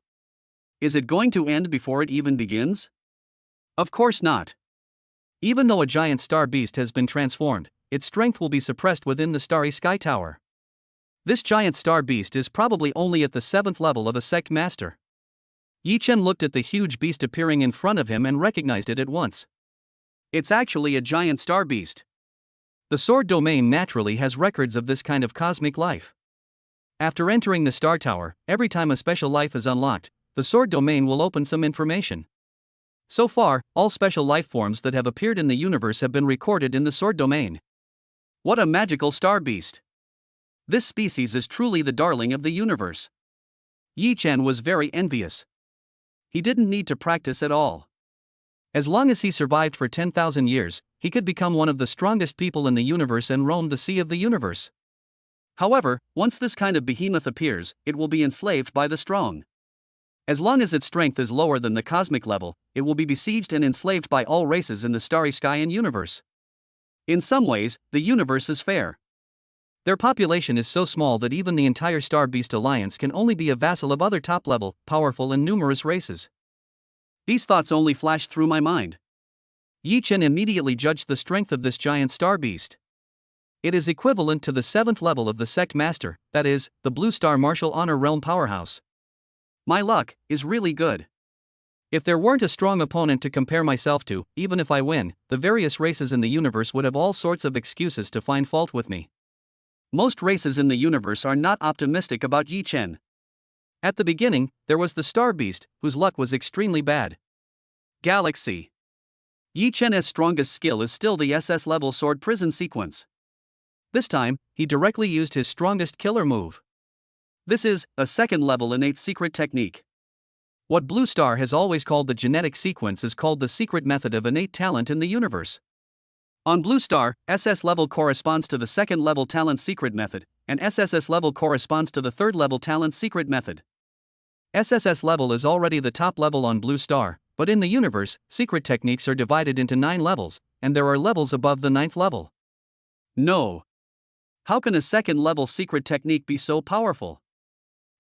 Is it going to end before it even begins? Of course not. Even though a giant star beast has been transformed, its strength will be suppressed within the starry sky tower. This giant star beast is probably only at the 7th level of a sect master. Yi Chen looked at the huge beast appearing in front of him and recognized it at once. It's actually a giant star beast. The sword domain naturally has records of this kind of cosmic life. After entering the Star Tower, every time a special life is unlocked, the sword domain will open some information. So far, all special life forms that have appeared in the universe have been recorded in the sword domain. What a magical star beast! This species is truly the darling of the universe. Yi Chen was very envious. He didn't need to practice at all. As long as he survived for 10,000 years, he could become one of the strongest people in the universe and roam the sea of the universe. However, once this kind of behemoth appears, it will be enslaved by the strong. As long as its strength is lower than the cosmic level, it will be besieged and enslaved by all races in the starry sky and universe. In some ways, the universe is fair. Their population is so small that even the entire Star Beast Alliance can only be a vassal of other top-level, powerful and numerous races. These thoughts only flashed through my mind. Yi Chen immediately judged the strength of this giant Star Beast. It is equivalent to the 7th level of the Sect Master, that is, the Blue Star Martial Honor Realm Powerhouse. My luck is really good. If there weren't a strong opponent to compare myself to, even if I win, the various races in the universe would have all sorts of excuses to find fault with me. Most races in the universe are not optimistic about Yi Chen. At the beginning, there was the Star Beast, whose luck was extremely bad. Galaxy. Yi Chen's strongest skill is still the SS-level Sword Prison sequence. This time, he directly used his strongest killer move. This is a second-level innate secret technique. What Blue Star has always called the genetic sequence is called the secret method of innate talent in the universe. On Blue Star, SS level corresponds to the second level talent secret method, and SSS level corresponds to the third level talent secret method. SSS level is already the top level on Blue Star, but in the universe, secret techniques are divided into 9 levels, and there are levels above the 9th level. No. How can a second level secret technique be so powerful?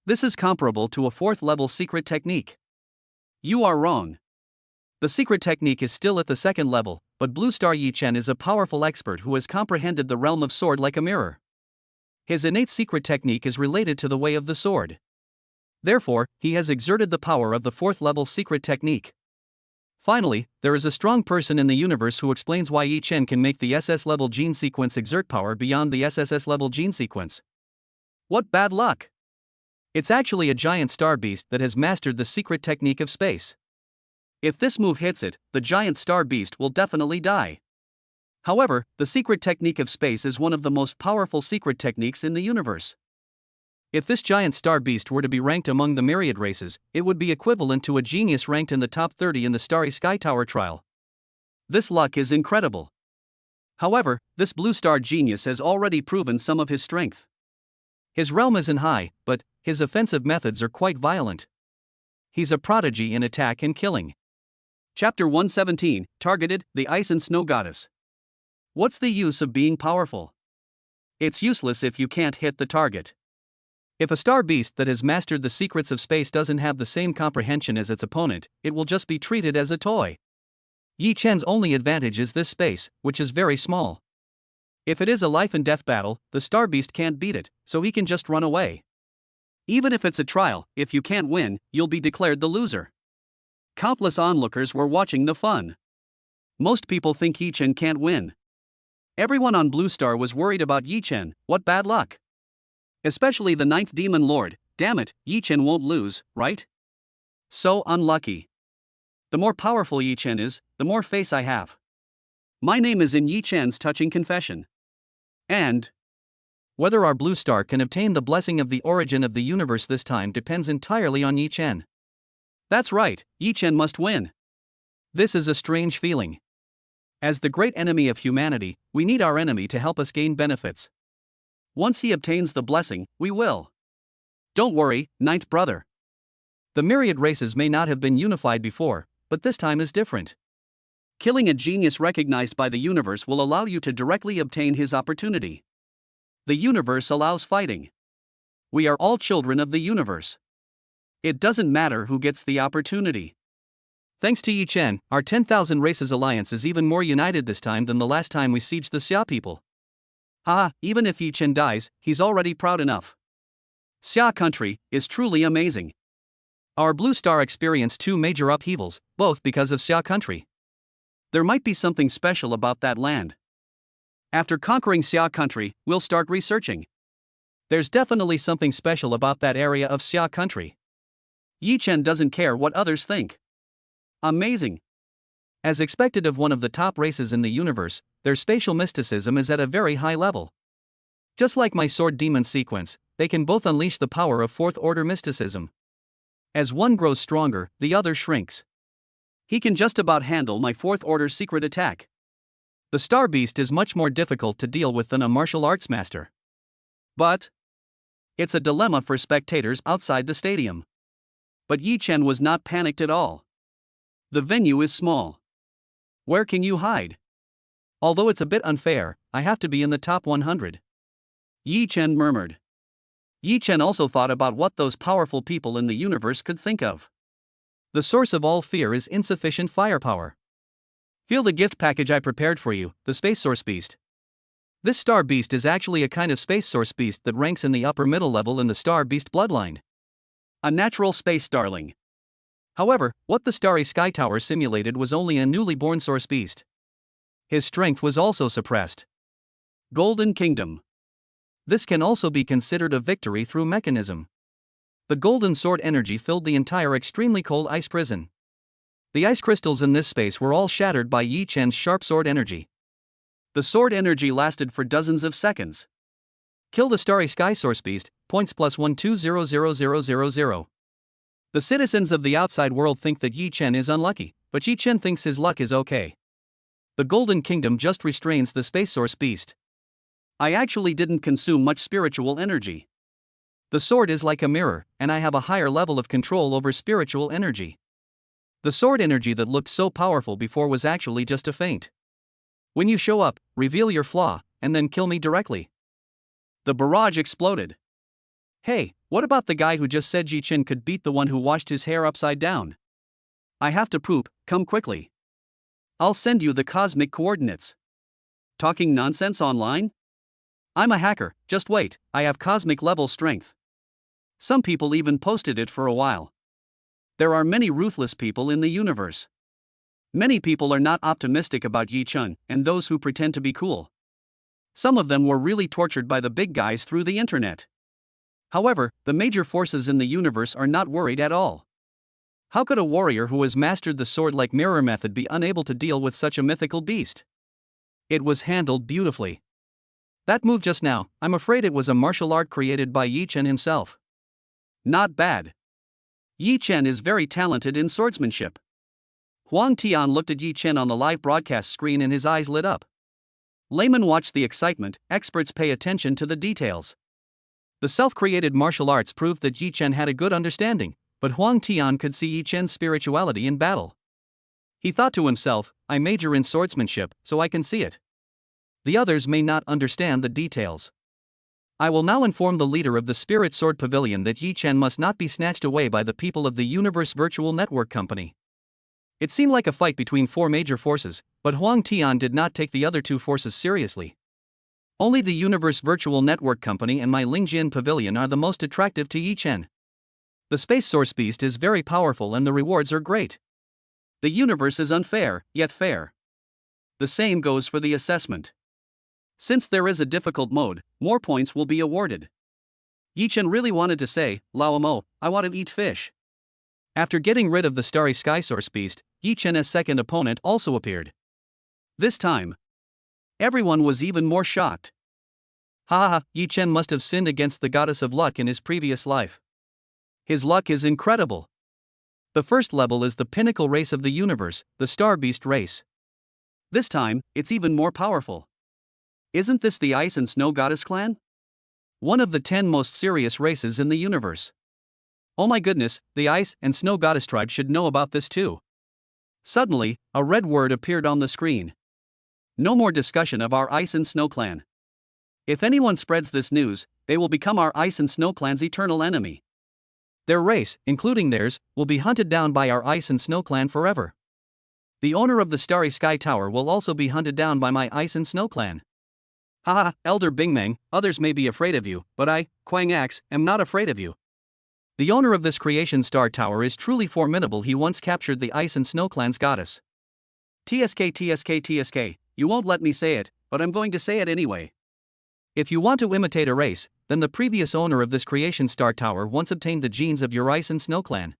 This is comparable to a 4th level secret technique. You are wrong. The secret technique is still at the 2nd level, but Blue Star Yi Chen is a powerful expert who has comprehended the realm of sword like a mirror. His innate secret technique is related to the way of the sword. Therefore, he has exerted the power of the 4th level secret technique. Finally, there is a strong person in the universe who explains why Yi Chen can make the SS level gene sequence exert power beyond the SSS level gene sequence. What bad luck! It's actually a giant star beast that has mastered the secret technique of space. If this move hits it, the giant star beast will definitely die. However, the secret technique of space is one of the most powerful secret techniques in the universe. If this giant star beast were to be ranked among the myriad races, it would be equivalent to a genius ranked in the top 30 in the Starry Sky Tower trial. This luck is incredible. However, this blue star genius has already proven some of his strength. His realm isn't high, but his offensive methods are quite violent. He's a prodigy in attack and killing. Chapter 117, Targeted, the Ice and Snow Goddess. What's the use of being powerful? It's useless if you can't hit the target. If a star beast that has mastered the secrets of space doesn't have the same comprehension as its opponent, it will just be treated as a toy. Yi Chen's only advantage is this space, which is very small. If it is a life and death battle, the star beast can't beat it, so he can just run away. Even if it's a trial, if you can't win, you'll be declared the loser. Countless onlookers were watching the fun. Most people think Yi Chen can't win. Everyone on Blue Star was worried about Yi Chen. What bad luck. Especially the 9th Demon Lord. Damn it, Yi Chen won't lose, right? So unlucky. The more powerful Yi Chen is, the more face I have. My name is in Yi Chen's touching confession. And whether our Blue Star can obtain the blessing of the origin of the universe this time depends entirely on Yi Chen. That's right, Yi Chen must win. This is a strange feeling. As the great enemy of humanity, we need our enemy to help us gain benefits. Once he obtains the blessing, we will. Don't worry, Ninth Brother. The myriad races may not have been unified before, but this time is different. Killing a genius recognized by the universe will allow you to directly obtain his opportunity. The universe allows fighting. We are all children of the universe. It doesn't matter who gets the opportunity. Thanks to Yi Chen, our 10,000 Races Alliance is even more united this time than the last time we sieged the Xia people. Even if Yi Chen dies, he's already proud enough. Xia country is truly amazing. Our Blue Star experienced 2 major upheavals, both because of Xia country. There might be something special about that land. After conquering Xia country, we'll start researching. There's definitely something special about that area of Xia country. Yi Chen doesn't care what others think. Amazing. As expected of one of the top races in the universe, their spatial mysticism is at a very high level. Just like my Sword Demon sequence, they can both unleash the power of 4th order mysticism. As one grows stronger, the other shrinks. He can just about handle my 4th order secret attack. The Star Beast is much more difficult to deal with than a martial arts master. But it's a dilemma for spectators outside the stadium. But Yi Chen was not panicked at all. The venue is small. Where can you hide? Although it's a bit unfair, I have to be in the top 100. Yi Chen murmured. Yi Chen also thought about what those powerful people in the universe could think of. The source of all fear is insufficient firepower. Feel the gift package I prepared for you, the Space Source Beast. This Star Beast is actually a kind of Space Source Beast that ranks in the upper middle level in the Star Beast bloodline. A natural space starling. However, what the Starry Sky Tower simulated was only a newly born Source Beast. His strength was also suppressed. Golden Kingdom. This can also be considered a victory through mechanism. The golden sword energy filled the entire extremely cold ice prison. The ice crystals in this space were all shattered by Yi Chen's sharp sword energy. The sword energy lasted for dozens of seconds. Kill the Starry Sky Source Beast, points plus 1200000. The citizens of the outside world think that Yi Chen is unlucky, but Yi Chen thinks his luck is okay. The Golden Kingdom just restrains the Space Source Beast. I actually didn't consume much spiritual energy. The sword is like a mirror, and I have a higher level of control over spiritual energy. The sword energy that looked so powerful before was actually just a feint. When you show up, reveal your flaw, and then kill me directly. The barrage exploded. Hey, what about the guy who just said Yi Chen could beat the one who washed his hair upside down? I have to poop, come quickly. I'll send you the cosmic coordinates. Talking nonsense online? I'm a hacker, just wait, I have cosmic level strength. Some people even posted it for a while. There are many ruthless people in the universe. Many people are not optimistic about Yi Chen, and those who pretend to be cool. Some of them were really tortured by the big guys through the internet. However, the major forces in the universe are not worried at all. How could a warrior who has mastered the sword-like mirror method be unable to deal with such a mythical beast? It was handled beautifully. That move just now, I'm afraid it was a martial art created by Yi Chen himself. Not bad. Yi Chen is very talented in swordsmanship. Huang Tian looked at Yi Chen on the live broadcast screen and his eyes lit up. Laymen watch the excitement, experts pay attention to the details. The self-created martial arts proved that Yi Chen had a good understanding, but Huang Tian could see Yi Chen's spirituality in battle. He thought to himself, I major in swordsmanship, so I can see it. The others may not understand the details. I will now inform the leader of the Spirit Sword Pavilion that Yi Chen must not be snatched away by the people of the Universe Virtual Network Company. It seemed like a fight between 4 major forces, but Huang Tian did not take the other 2 forces seriously. Only the Universe Virtual Network Company and my Lingjian Pavilion are the most attractive to Yi Chen. The Space Source Beast is very powerful and the rewards are great. The universe is unfair, yet fair. The same goes for the assessment. Since there is a difficult mode, more points will be awarded. Yi Chen really wanted to say, Lao Mo, I want to eat fish. After getting rid of the Starry Sky Source Beast, Yi Chen's second opponent also appeared. This time, everyone was even more shocked. Ha, Yi Chen must have sinned against the goddess of luck in his previous life. His luck is incredible. The first level is the pinnacle race of the universe, the Star Beast race. This time, it's even more powerful. Isn't this the Ice and Snow Goddess clan? One of the 10 most serious races in the universe. Oh my goodness, the Ice and Snow Goddess tribe should know about this too. Suddenly, a red word appeared on the screen. No more discussion of our Ice and Snow clan. If anyone spreads this news, they will become our Ice and Snow clan's eternal enemy. Their race, including theirs, will be hunted down by our Ice and Snow clan forever. The owner of the Starry Sky Tower will also be hunted down by my Ice and Snow clan. Haha, Elder Bingmeng, others may be afraid of you, but I, Quang Axe, am not afraid of you. The owner of this Creation Star Tower is truly formidable. He once captured the Ice and Snow clan's goddess. TSK, you won't let me say it, but I'm going to say it anyway. If you want to imitate a race, then the previous owner of this Creation Star Tower once obtained the genes of your Ice and Snow clan.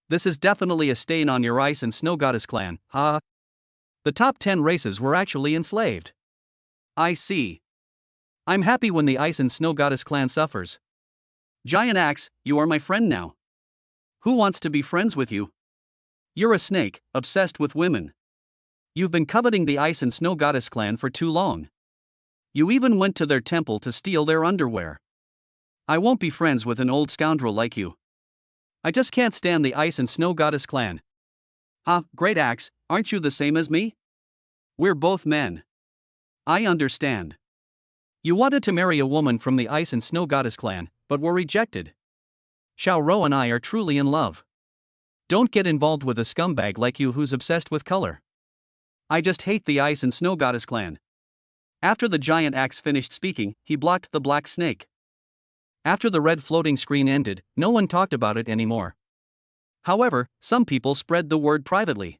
This is definitely a stain on your Ice and Snow Goddess clan, ha. The top 10 races were actually enslaved. I see. I'm happy when the Ice and Snow Goddess clan suffers. Giant Axe, you are my friend now. Who wants to be friends with you? You're a snake, obsessed with women. You've been coveting the Ice and Snow Goddess clan for too long. You even went to their temple to steal their underwear. I won't be friends with an old scoundrel like you. I just can't stand the Ice and Snow Goddess clan. Ah, great axe, aren't you the same as me? We're both men. I understand. You wanted to marry a woman from the Ice and Snow Goddess clan, but were rejected. Xiao Rou and I are truly in love. Don't get involved with a scumbag like you who's obsessed with color. I just hate the Ice and Snow Goddess clan. After the giant axe finished speaking, he blocked the black snake. After the red floating screen ended, no one talked about it anymore. However, some people spread the word privately.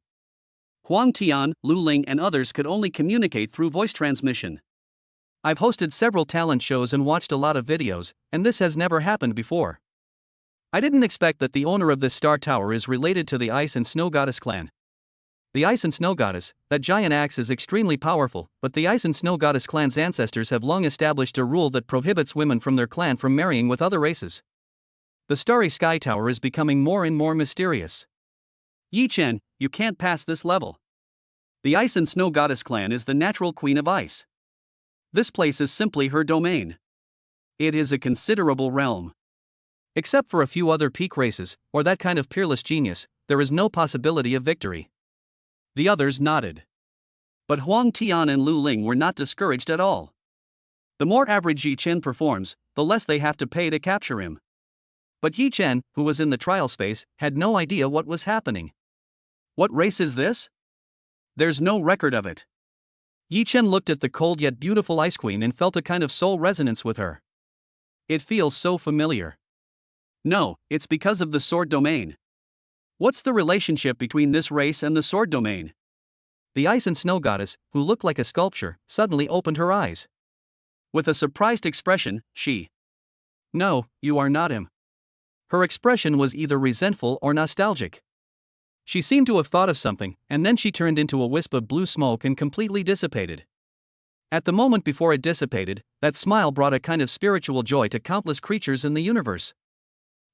Huang Tian, Lu Ling and others could only communicate through voice transmission. I've hosted several talent shows and watched a lot of videos, and this has never happened before. I didn't expect that the owner of this star tower is related to the Ice and Snow Goddess clan. The Ice and Snow Goddess, that giant axe is extremely powerful, but the Ice and Snow Goddess clan's ancestors have long established a rule that prohibits women from their clan from marrying with other races. The starry sky tower is becoming more and more mysterious. Yi Chen, you can't pass this level. The Ice and Snow Goddess clan is the natural queen of ice. This place is simply her domain. It is a considerable realm. Except for a few other peak races, or that kind of peerless genius, there is no possibility of victory. The others nodded. But Huang Tian and Lu Ling were not discouraged at all. The more average Yi Chen performs, the less they have to pay to capture him. But Yi Chen, who was in the trial space, had no idea what was happening. What race is this? There's no record of it. Yi Chen looked at the cold yet beautiful Ice Queen and felt a kind of soul resonance with her. It feels so familiar. No, it's because of the sword domain. What's the relationship between this race and the sword domain? The Ice and Snow Goddess, who looked like a sculpture, suddenly opened her eyes. With a surprised expression, she. No, you are not him. Her expression was either resentful or nostalgic. She seemed to have thought of something, and then she turned into a wisp of blue smoke and completely dissipated. At the moment before it dissipated, that smile brought a kind of spiritual joy to countless creatures in the universe.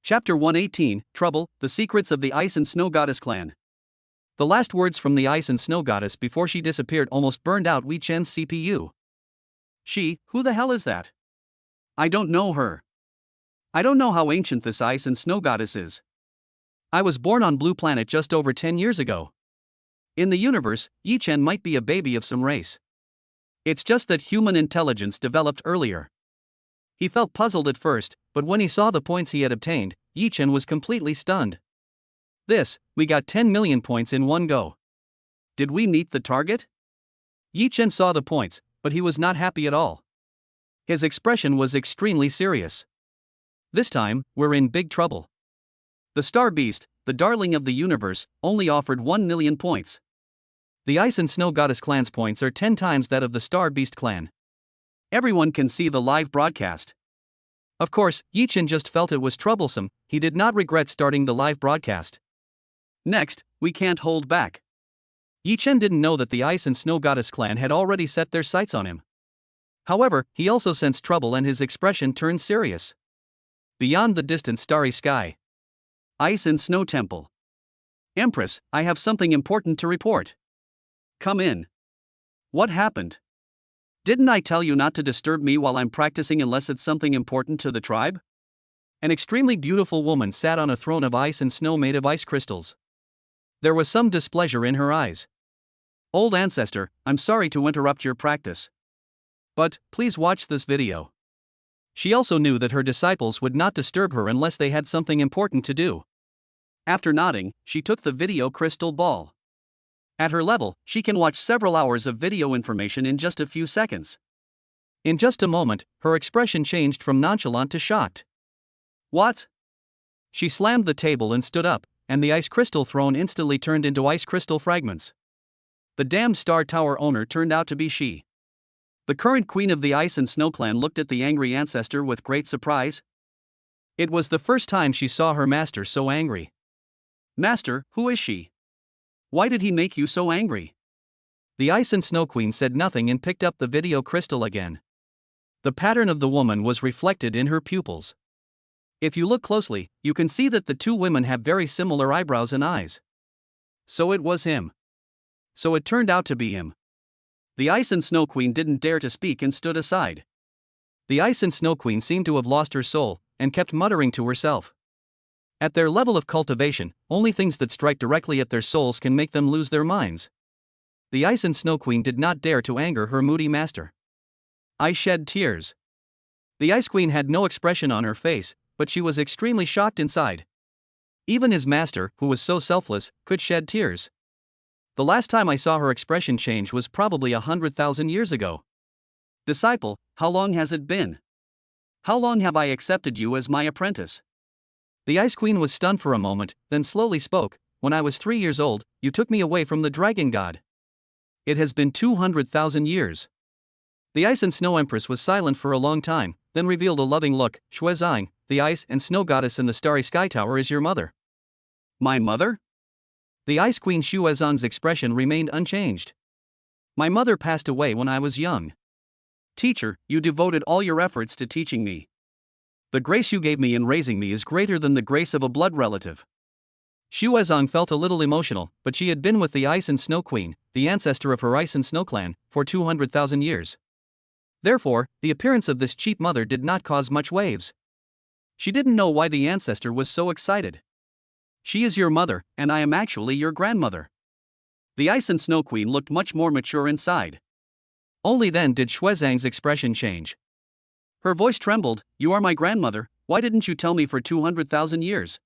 Chapter 118, Trouble, The Secrets of the Ice and Snow Goddess Clan. The last words from the Ice and Snow Goddess before she disappeared almost burned out Yi Chen's CPU. Who the hell is that? I don't know her. I don't know how ancient this Ice and Snow Goddess is. I was born on Blue Planet just over 10 years ago. In the universe, Yi Chen might be a baby of some race. It's just that human intelligence developed earlier. He felt puzzled at first, but when he saw the points he had obtained, Yi Chen was completely stunned. We got 10 million points in one go. Did we meet the target? Yi Chen saw the points, but he was not happy at all. His expression was extremely serious. This time, we're in big trouble. The Star Beast, the darling of the universe, only offered 1 million points. The Ice and Snow Goddess clan's points are 10 times that of the Star Beast clan. Everyone can see the live broadcast. Of course, Yi Chen just felt it was troublesome. He did not regret starting the live broadcast. Next, we can't hold back. Yi Chen didn't know that the Ice and Snow Goddess clan had already set their sights on him. However, he also sensed trouble and his expression turned serious. Beyond the distant starry sky. Ice and Snow Temple. Empress, I have something important to report. Come in. What happened? Didn't I tell you not to disturb me while I'm practicing unless it's something important to the tribe? An extremely beautiful woman sat on a throne of ice and snow made of ice crystals. There was some displeasure in her eyes. Old ancestor, I'm sorry to interrupt your practice. But, please watch this video. She also knew that her disciples would not disturb her unless they had something important to do. After nodding, she took the video crystal ball. At her level, she can watch several hours of video information in just a few seconds. In just a moment, her expression changed from nonchalant to shocked. What? She slammed the table and stood up, and the ice crystal throne instantly turned into ice crystal fragments. The damned Star Tower owner turned out to be she. The current queen of the Ice and Snow clan looked at the angry ancestor with great surprise. It was the first time she saw her master so angry. Master, who is she? Why did he make you so angry? The Ice and Snow Queen said nothing and picked up the video crystal again. The pattern of the woman was reflected in her pupils. If you look closely, you can see that the two women have very similar eyebrows and eyes. So it was him. So it turned out to be him. The Ice and Snow Queen didn't dare to speak and stood aside. The Ice and Snow Queen seemed to have lost her soul, and kept muttering to herself. At their level of cultivation, only things that strike directly at their souls can make them lose their minds. The Ice and Snow Queen did not dare to anger her moody master. I shed tears. The Ice Queen had no expression on her face, but she was extremely shocked inside. Even his master, who was so selfless, could shed tears. The last time I saw her expression change was probably 100,000 years ago. Disciple, how long has it been? How long have I accepted you as my apprentice? The Ice Queen was stunned for a moment, then slowly spoke. When I was 3 years old, you took me away from the dragon god. It has been 200,000 years. The Ice and Snow Empress was silent for a long time, then revealed a loving look. Xuezhang, the Ice and Snow Goddess in the Starry Sky Tower is your mother. My mother? The Ice Queen Xuezhang's expression remained unchanged. My mother passed away when I was young. Teacher, you devoted all your efforts to teaching me. The grace you gave me in raising me is greater than the grace of a blood relative. Xuezhang felt a little emotional, but she had been with the Ice and Snow Queen, the ancestor of her Ice and Snow clan, for 200,000 years. Therefore, the appearance of this cheap mother did not cause much waves. She didn't know why the ancestor was so excited. She is your mother, and I am actually your grandmother. The Ice and Snow Queen looked much more mature inside. Only then did Xuezhang's expression change. Her voice trembled. You are my grandmother, why didn't you tell me for 200,000 years?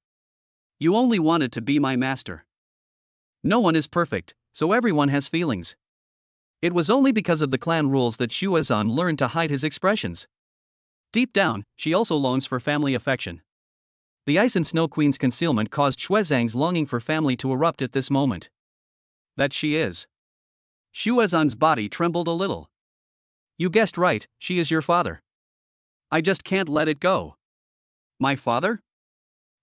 You only wanted to be my master. No one is perfect, so everyone has feelings. It was only because of the clan rules that Xuezhang learned to hide his expressions. Deep down, she also longs for family affection. The Ice and Snow Queen's concealment caused Xuezhang's longing for family to erupt at this moment. That she is. Xuezhang's body trembled a little. You guessed right, she is your father. I just can't let it go. My father?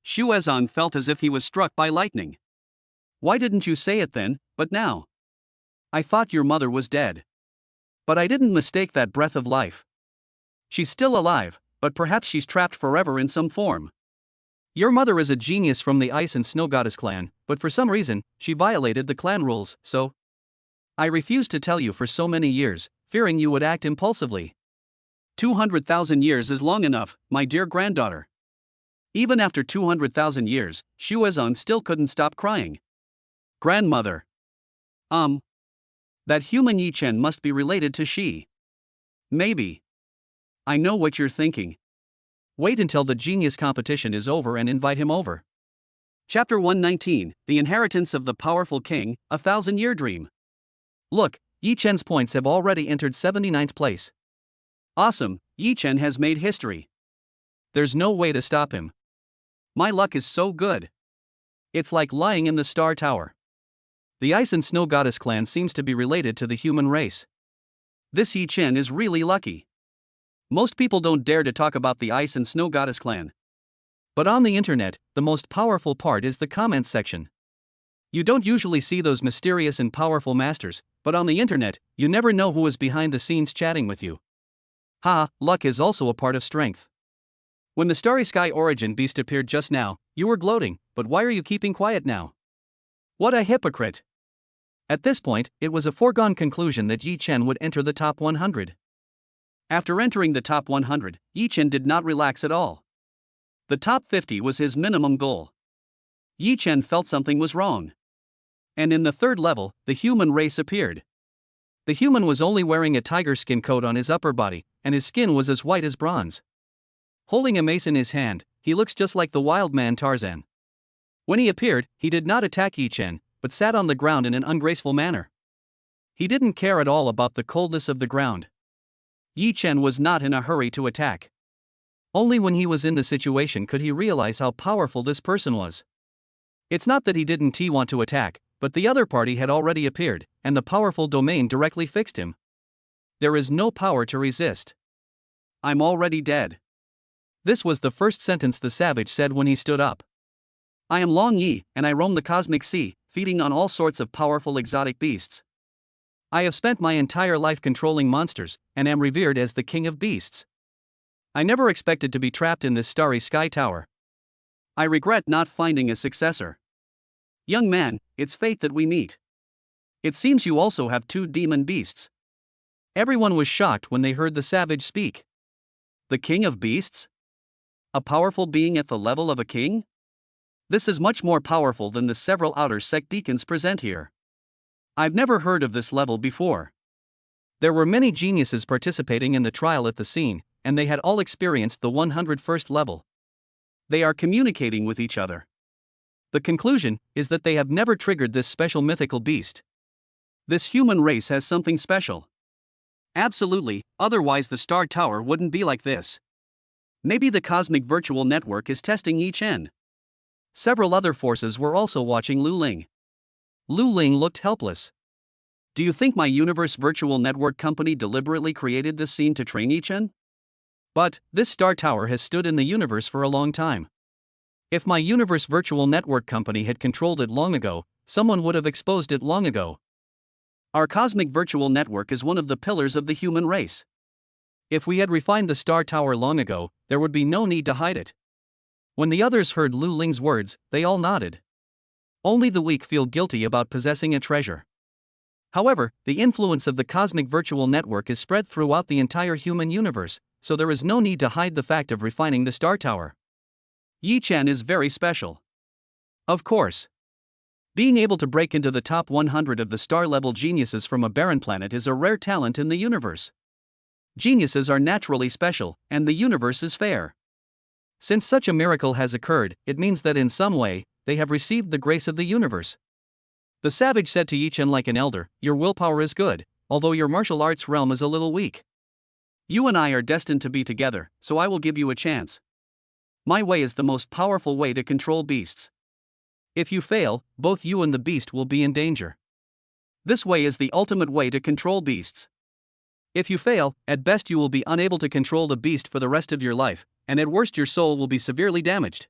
Xuezhang felt as if he was struck by lightning. Why didn't you say it then, but now? I thought your mother was dead. But I didn't mistake that breath of life. She's still alive, but perhaps she's trapped forever in some form. Your mother is a genius from the Ice and Snow Goddess clan, but for some reason, she violated the clan rules, so I refused to tell you for so many years, fearing you would act impulsively. 200,000 years is long enough, my dear granddaughter. Even after 200,000 years, Xuezhang still couldn't stop crying. Grandmother. That human Yi Chen must be related to she. Maybe. I know what you're thinking. Wait until the genius competition is over and invite him over. Chapter 119, The Inheritance of the Powerful King, A 1,000-Year Dream. Look, Yi Chen's points have already entered 79th place. Awesome, Yi Chen has made history. There's no way to stop him. My luck is so good. It's like lying in the Star Tower. The Ice and Snow Goddess clan seems to be related to the human race. This Yi Chen is really lucky. Most people don't dare to talk about the Ice and Snow Goddess clan. But on the internet, the most powerful part is the comments section. You don't usually see those mysterious and powerful masters, but on the internet, you never know who is behind the scenes chatting with you. Luck is also a part of strength. When the Starry Sky Origin Beast appeared just now, you were gloating, but why are you keeping quiet now? What a hypocrite! At this point, it was a foregone conclusion that Yi Chen would enter the top 100. After entering the top 100, Yi Chen did not relax at all. The top 50 was his minimum goal. Yi Chen felt something was wrong. And in the third level, the human race appeared. The human was only wearing a tiger skin coat on his upper body, and his skin was as white as bronze. Holding a mace in his hand, he looks just like the wild man Tarzan. When he appeared, he did not attack Yi Chen, but sat on the ground in an ungraceful manner. He didn't care at all about the coldness of the ground. Yi Chen was not in a hurry to attack. Only when he was in the situation could he realize how powerful this person was. It's not that he didn't want to attack, but the other party had already appeared, and the powerful domain directly fixed him. There is no power to resist. I'm already dead. This was the first sentence the savage said when he stood up. I am Long Yi, and I roam the cosmic sea, feeding on all sorts of powerful exotic beasts. I have spent my entire life controlling monsters, and am revered as the king of beasts. I never expected to be trapped in this starry sky tower. I regret not finding a successor. Young man, it's fate that we meet. It seems you also have two demon beasts. Everyone was shocked when they heard the savage speak. The king of beasts? A powerful being at the level of a king? This is much more powerful than the several outer sect deacons present here. I've never heard of this level before. There were many geniuses participating in the trial at the scene, and they had all experienced the 101st level. They are communicating with each other. The conclusion is that they have never triggered this special mythical beast. This human race has something special. Absolutely, otherwise the Star Tower wouldn't be like this. Maybe the cosmic virtual network is testing each end. Several other forces were also watching Lu Ling. Lu Ling looked helpless. Do you think my universe virtual network company deliberately created this scene to train Yi Chen? But this Star Tower has stood in the universe for a long time. If my universe virtual network company had controlled it long ago, someone would have exposed it long ago. Our cosmic virtual network is one of the pillars of the human race. If we had refined the Star Tower long ago, there would be no need to hide it. When the others heard Lu Ling's words, they all nodded. Only the weak feel guilty about possessing a treasure. However, the influence of the cosmic virtual network is spread throughout the entire human universe, so there is no need to hide the fact of refining the Star Tower. Yi Chen is very special. Of course. Being able to break into the top 100 of the star-level geniuses from a barren planet is a rare talent in the universe. Geniuses are naturally special, and the universe is fair. Since such a miracle has occurred, it means that in some way, they have received the grace of the universe. The savage said to Yi Chen like an elder, "Your willpower is good, although your martial arts realm is a little weak. You and I are destined to be together, so I will give you a chance. My way is the most powerful way to control beasts. If you fail, both you and the beast will be in danger. This way is the ultimate way to control beasts. If you fail, at best you will be unable to control the beast for the rest of your life, and at worst your soul will be severely damaged."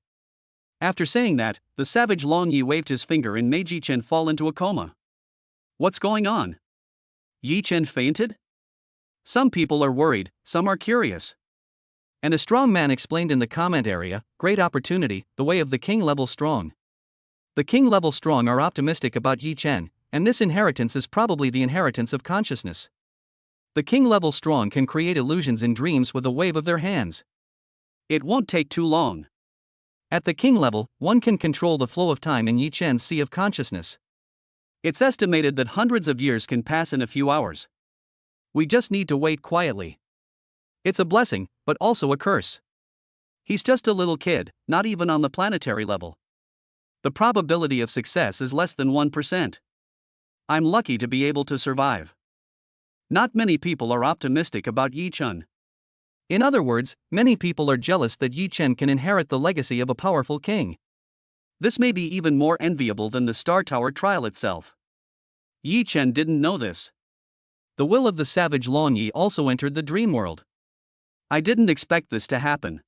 After saying that, the savage Long Yi waved his finger and made Yi Chen fall into a coma. What's going on? Yi Chen fainted? Some people are worried, some are curious. And a strong man explained in the comment area, "Great opportunity, the way of the king level strong." The king level strong are optimistic about Yi Chen, and this inheritance is probably the inheritance of consciousness. The king level strong can create illusions in dreams with a wave of their hands. It won't take too long. At the king level, one can control the flow of time in Yi Chen's sea of consciousness. It's estimated that hundreds of years can pass in a few hours. We just need to wait quietly. It's a blessing, but also a curse. He's just a little kid, not even on the planetary level. The probability of success is less than 1%. I'm lucky to be able to survive. Not many people are optimistic about Yi Chen. In other words, many people are jealous that Yi Chen can inherit the legacy of a powerful king. This may be even more enviable than the Star Tower trial itself. Yi Chen didn't know this. The will of the savage Long Yi also entered the dream world. I didn't expect this to happen.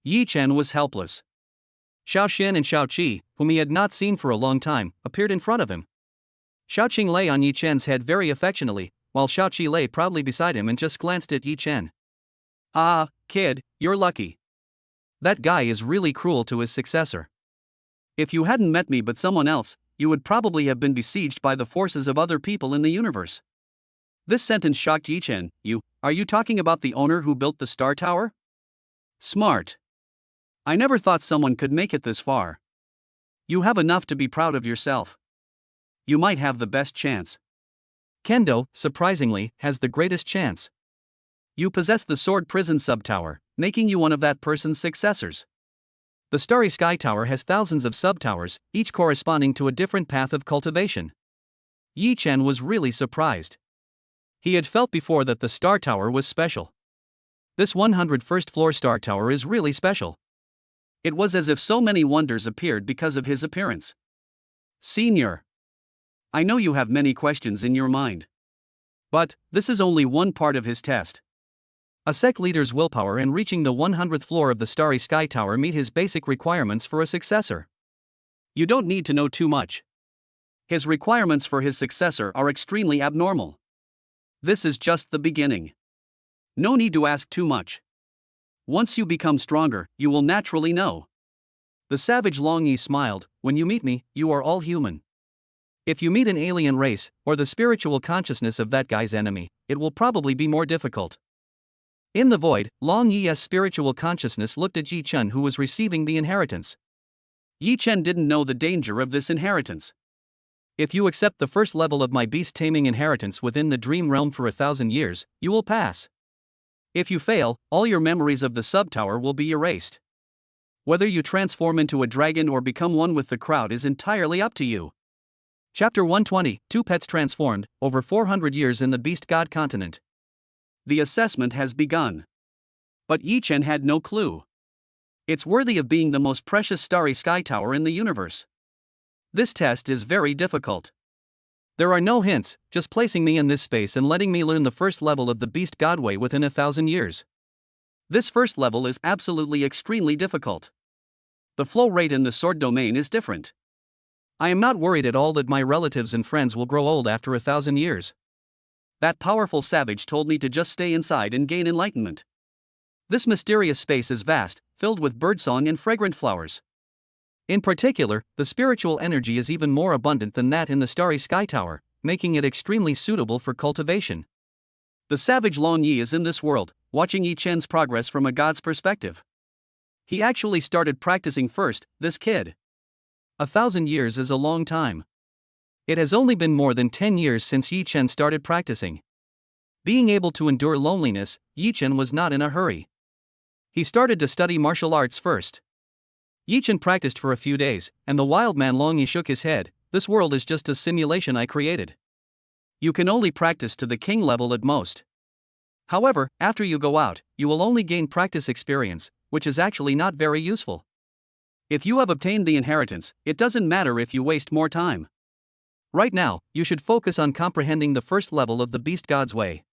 Yi Chen was helpless. Xiao Xin and Xiao Qi, whom he had not seen for a long time, appeared in front of him. Xiao Qing lay on Yi Chen's head very affectionately, while Xiao Qi lay proudly beside him and just glanced at Yi Chen. "Ah, kid, you're lucky. That guy is really cruel to his successor. If you hadn't met me but someone else, you would probably have been besieged by the forces of other people in the universe." This sentence shocked Yi Chen. Are you talking about the owner who built the Star Tower? Smart. I never thought someone could make it this far. You have enough to be proud of yourself. You might have the best chance. Kendo, surprisingly, has the greatest chance. You possess the Sword Prison Sub-Tower, making you one of that person's successors. The Starry Sky Tower has thousands of sub-towers, each corresponding to a different path of cultivation. Yi Chen was really surprised. He had felt before that the Star Tower was special. This 101st floor Star Tower is really special. It was as if so many wonders appeared because of his appearance. Senior, I know you have many questions in your mind. But this is only one part of his test. A sect leader's willpower in reaching the 100th floor of the Starry Sky Tower meet his basic requirements for a successor. You don't need to know too much. His requirements for his successor are extremely abnormal. This is just the beginning. No need to ask too much. Once you become stronger, you will naturally know. The savage Long Yi smiled, "When you meet me, you are all human. If you meet an alien race, or the spiritual consciousness of that guy's enemy, it will probably be more difficult." In the void, Long Yi's spiritual consciousness looked at Yi Chen, who was receiving the inheritance. Yi Chen didn't know the danger of this inheritance. "If you accept the first level of my beast-taming inheritance within the dream realm for 1,000 years, you will pass. If you fail, all your memories of the sub-tower will be erased. Whether you transform into a dragon or become one with the crowd is entirely up to you." Chapter 120, Two Pets Transformed, over 400 years in the Beast God continent. The assessment has begun. But Yi Chen had no clue. It's worthy of being the most precious starry sky tower in the universe. This test is very difficult. There are no hints, just placing me in this space and letting me learn the first level of the Beast God way within 1,000 years. This first level is absolutely extremely difficult. The flow rate in the sword domain is different. I am not worried at all that my relatives and friends will grow old after 1,000 years. That powerful savage told me to just stay inside and gain enlightenment. This mysterious space is vast, filled with birdsong and fragrant flowers. In particular, the spiritual energy is even more abundant than that in the starry sky tower, making it extremely suitable for cultivation. The savage Long Yi is in this world, watching Yi Chen's progress from a god's perspective. He actually started practicing first, this kid. 1,000 years is a long time. It has only been more than 10 years since Yi Chen started practicing. Being able to endure loneliness, Yi Chen was not in a hurry. He started to study martial arts first. Yi Chen practiced for a few days, and the wild man Long Yi shook his head. "This world is just a simulation I created. You can only practice to the king level at most. However, after you go out, you will only gain practice experience, which is actually not very useful. If you have obtained the inheritance, it doesn't matter if you waste more time. Right now, you should focus on comprehending the first level of the Beast God's way."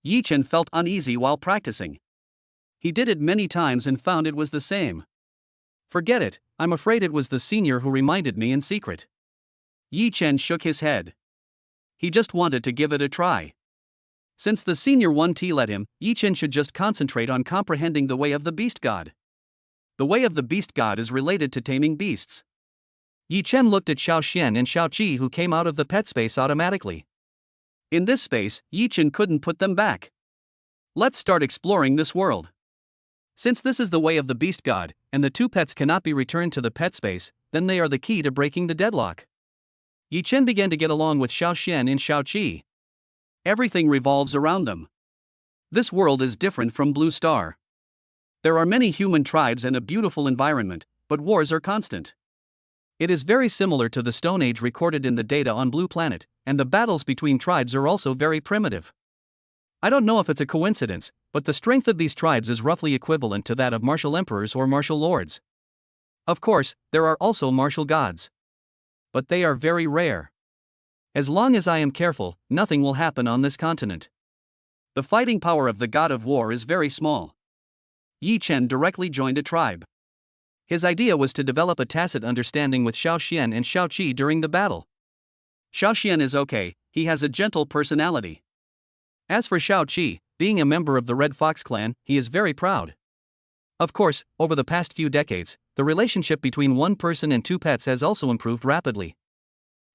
Yi Chen felt uneasy while practicing. He did it many times and found it was the same. "Forget it, I'm afraid it was the senior who reminded me in secret." Yi Chen shook his head. He just wanted to give it a try. Since the senior won't let him, Yi Chen should just concentrate on comprehending the way of the Beast God. The way of the Beast God is related to taming beasts. Yi Chen looked at Xiao Xian and Xiao Qi, who came out of the pet space automatically. In this space, Yi Chen couldn't put them back. Let's start exploring this world. Since this is the way of the Beast God, and the two pets cannot be returned to the pet space, then they are the key to breaking the deadlock. Yi Chen began to get along with Xiao Xian and Xiao Qi. Everything revolves around them. This world is different from Blue Star. There are many human tribes and a beautiful environment, but wars are constant. It is very similar to the Stone Age recorded in the data on Blue Planet, and the battles between tribes are also very primitive. I don't know if it's a coincidence, but the strength of these tribes is roughly equivalent to that of martial emperors or martial lords. Of course, there are also martial gods. But they are very rare. As long as I am careful, nothing will happen on this continent. The fighting power of the god of war is very small. Yi Chen directly joined a tribe. His idea was to develop a tacit understanding with Xiao Xian and Xiao Qi during the battle. Xiao Xian is okay, he has a gentle personality. As for Xiao Qi, being a member of the Red Fox clan, he is very proud. Of course, over the past few decades, the relationship between one person and two pets has also improved rapidly.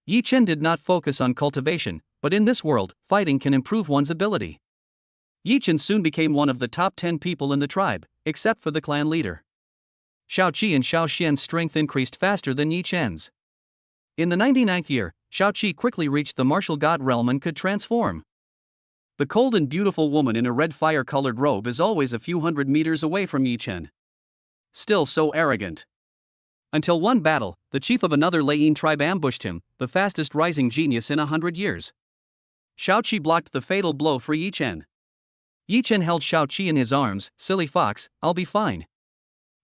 Yi Chen did not focus on cultivation, but in this world, fighting can improve one's ability. Yi Chen soon became one of the top 10 people in the tribe, except for the clan leader. Xiao Qi and Xiao Xian's strength increased faster than Yi Chen's. In the 99th year, Xiao Qi quickly reached the martial god realm and could transform. The cold and beautiful woman in a red fire-colored robe is always a few hundred meters away from Yi Chen. Still so arrogant. Until one battle, the chief of another Lei tribe ambushed him, the fastest rising genius in 100 years. Xiao Qi blocked the fatal blow for Yi Chen. Yi Chen held Xiao Qi in his arms. "Silly fox, I'll be fine.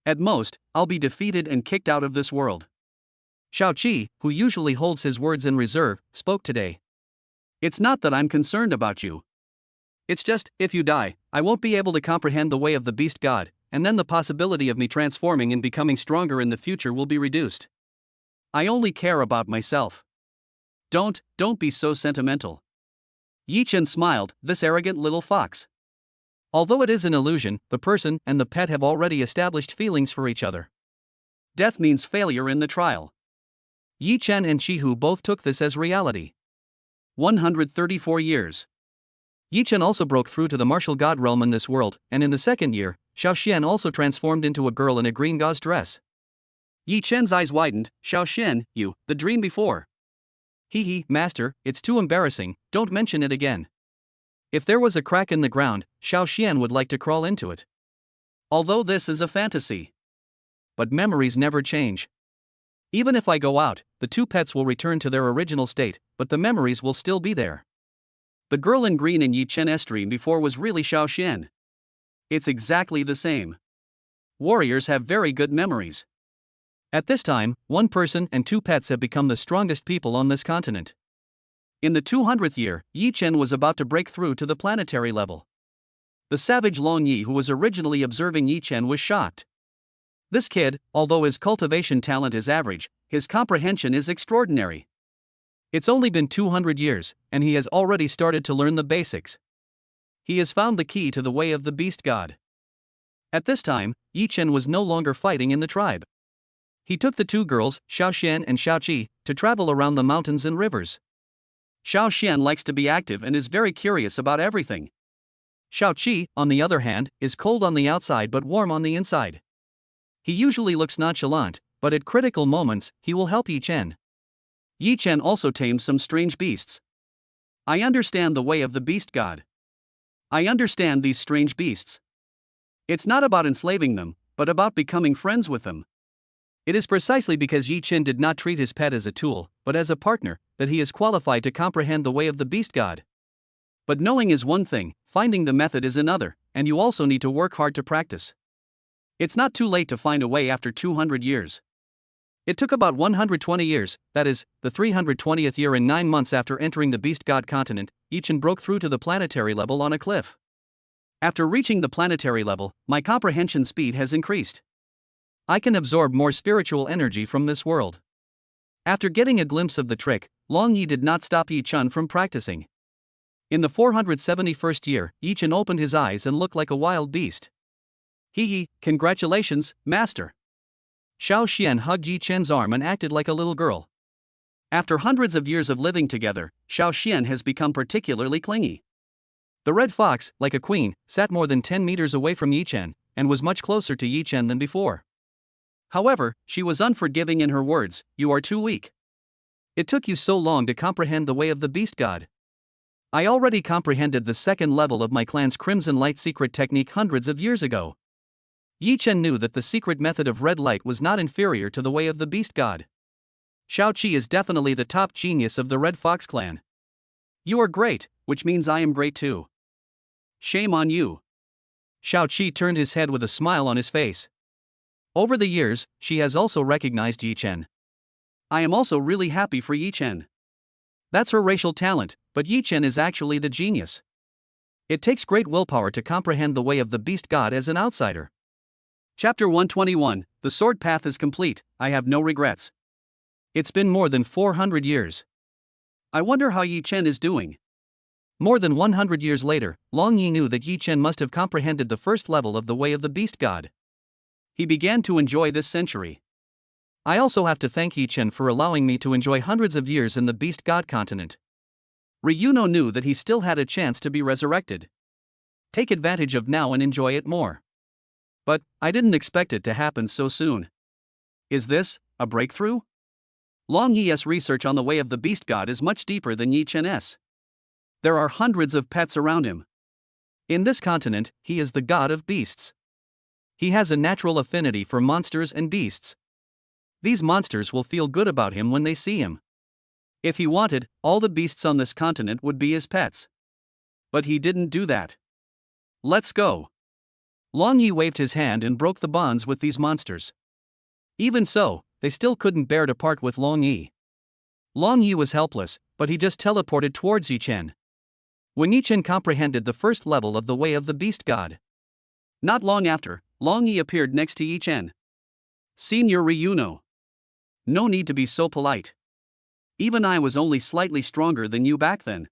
At most, I'll be defeated and kicked out of this world." Xiao Qi, who usually holds his words in reserve, spoke today. "It's not that I'm concerned about you. It's just, if you die, I won't be able to comprehend the way of the Beast God, and then the possibility of me transforming and becoming stronger in the future will be reduced. I only care about myself. Don't be so sentimental." Yi Chen smiled, "This arrogant little fox. Although it is an illusion, the person and the pet have already established feelings for each other. Death means failure in the trial. Yi Chen and Shi Hu both took this as reality. 134 years. Yi Chen also broke through to the martial god realm in this world, and in the second year, Xiao Xian also transformed into a girl in a green gauze dress. Yi Chen's eyes widened. Xiao Xian, you, the dream before. Hee, master, it's too embarrassing, don't mention it again. If there was a crack in the ground, Xiao Xian would like to crawl into it. Although this is a fantasy. But memories never change. Even if I go out, the two pets will return to their original state, but the memories will still be there. The girl in green in Yi Chen's dream before was really Xiao Xian. It's exactly the same. Warriors have very good memories. At this time, one person and two pets have become the strongest people on this continent. In the 200th year, Yi Chen was about to break through to the planetary level. The savage Long Yi who was originally observing Yi Chen was shocked. This kid, although his cultivation talent is average, his comprehension is extraordinary. It's only been 200 years, and he has already started to learn the basics. He has found the key to the way of the beast god. At this time, Yi Chen was no longer fighting in the tribe. He took the two girls, Xiao Xian and Xiao Qi, to travel around the mountains and rivers. Xiao Xian likes to be active and is very curious about everything. Xiao Qi, on the other hand, is cold on the outside but warm on the inside. He usually looks nonchalant, but at critical moments, he will help Yi Chen. Yi Chen also tamed some strange beasts. I understand the way of the beast god. I understand these strange beasts. It's not about enslaving them, but about becoming friends with them. It is precisely because Yi Chen did not treat his pet as a tool, but as a partner, that he is qualified to comprehend the way of the beast god. But knowing is one thing, finding the method is another, and you also need to work hard to practice. It's not too late to find a way after 200 years. It took about 120 years, that is, the 320th year and 9 months after entering the beast god continent, Yi Chen broke through to the planetary level on a cliff. After reaching the planetary level, my comprehension speed has increased. I can absorb more spiritual energy from this world. After getting a glimpse of the trick, Long Yi did not stop Yi Chen from practicing. In the 471st year, Yi Chen opened his eyes and looked like a wild beast. Hee, congratulations, master. Xiao Xian hugged Yi Chen's arm and acted like a little girl. After hundreds of years of living together, Xiao Xian has become particularly clingy. The red fox, like a queen, sat more than 10 meters away from Yi Chen, and was much closer to Yi Chen than before. However, she was unforgiving in her words, "You are too weak. It took you so long to comprehend the way of the beast god." I already comprehended the second level of my clan's Crimson Light secret technique hundreds of years ago. Yi Chen knew that the secret method of red light was not inferior to the way of the beast god. Xiao Qi is definitely the top genius of the Red Fox clan. You are great, which means I am great too. Shame on you. Xiao Qi turned his head with a smile on his face. Over the years, she has also recognized Yi Chen. I am also really happy for Yi Chen. That's her racial talent, but Yi Chen is actually the genius. It takes great willpower to comprehend the way of the beast god as an outsider. Chapter 121, The Sword Path is complete, I have no regrets. It's been more than 400 years. I wonder how Yi Chen is doing. More than 100 years later, Long Yi knew that Yi Chen must have comprehended the first level of the way of the beast god. He began to enjoy this century. I also have to thank Yi Chen for allowing me to enjoy hundreds of years in the beast god continent. Ryuno knew that he still had a chance to be resurrected. Take advantage of now and enjoy it more. But, I didn't expect it to happen so soon. Is this a breakthrough? Long Yi's research on the way of the beast god is much deeper than Yi Chen's. There are hundreds of pets around him. In this continent, he is the god of beasts. He has a natural affinity for monsters and beasts. These monsters will feel good about him when they see him. If he wanted, all the beasts on this continent would be his pets. But he didn't do that. Let's go. Long Yi waved his hand and broke the bonds with these monsters. Even so, they still couldn't bear to part with Long Yi. Long Yi was helpless, but he just teleported towards Yi Chen. When Yi Chen comprehended the first level of the way of the beast god. Not long after, Long Yi appeared next to Yi Chen. Senior Ryuno. No need to be so polite. Even I was only slightly stronger than you back then.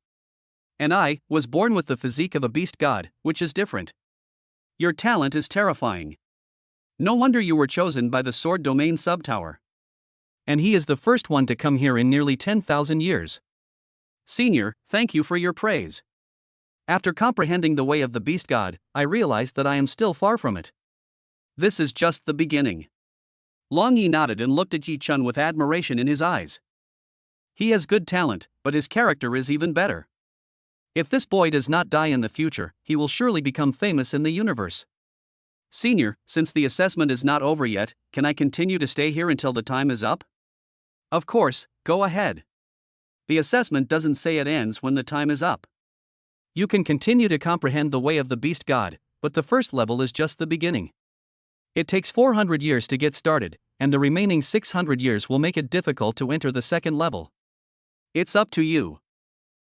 And I was born with the physique of a beast god, which is different. Your talent is terrifying. No wonder you were chosen by the Sword Domain Subtower. And he is the first one to come here in nearly 10,000 years. Senior, thank you for your praise. After comprehending the way of the Beast God, I realized that I am still far from it. This is just the beginning. Long Yi nodded and looked at Yi Chun with admiration in his eyes. He has good talent, but his character is even better. If this boy does not die in the future, he will surely become famous in the universe. Senior, since the assessment is not over yet, can I continue to stay here until the time is up? Of course, go ahead. The assessment doesn't say it ends when the time is up. You can continue to comprehend the way of the Beast God, but the first level is just the beginning. It takes 400 years to get started, and the remaining 600 years will make it difficult to enter the second level. It's up to you.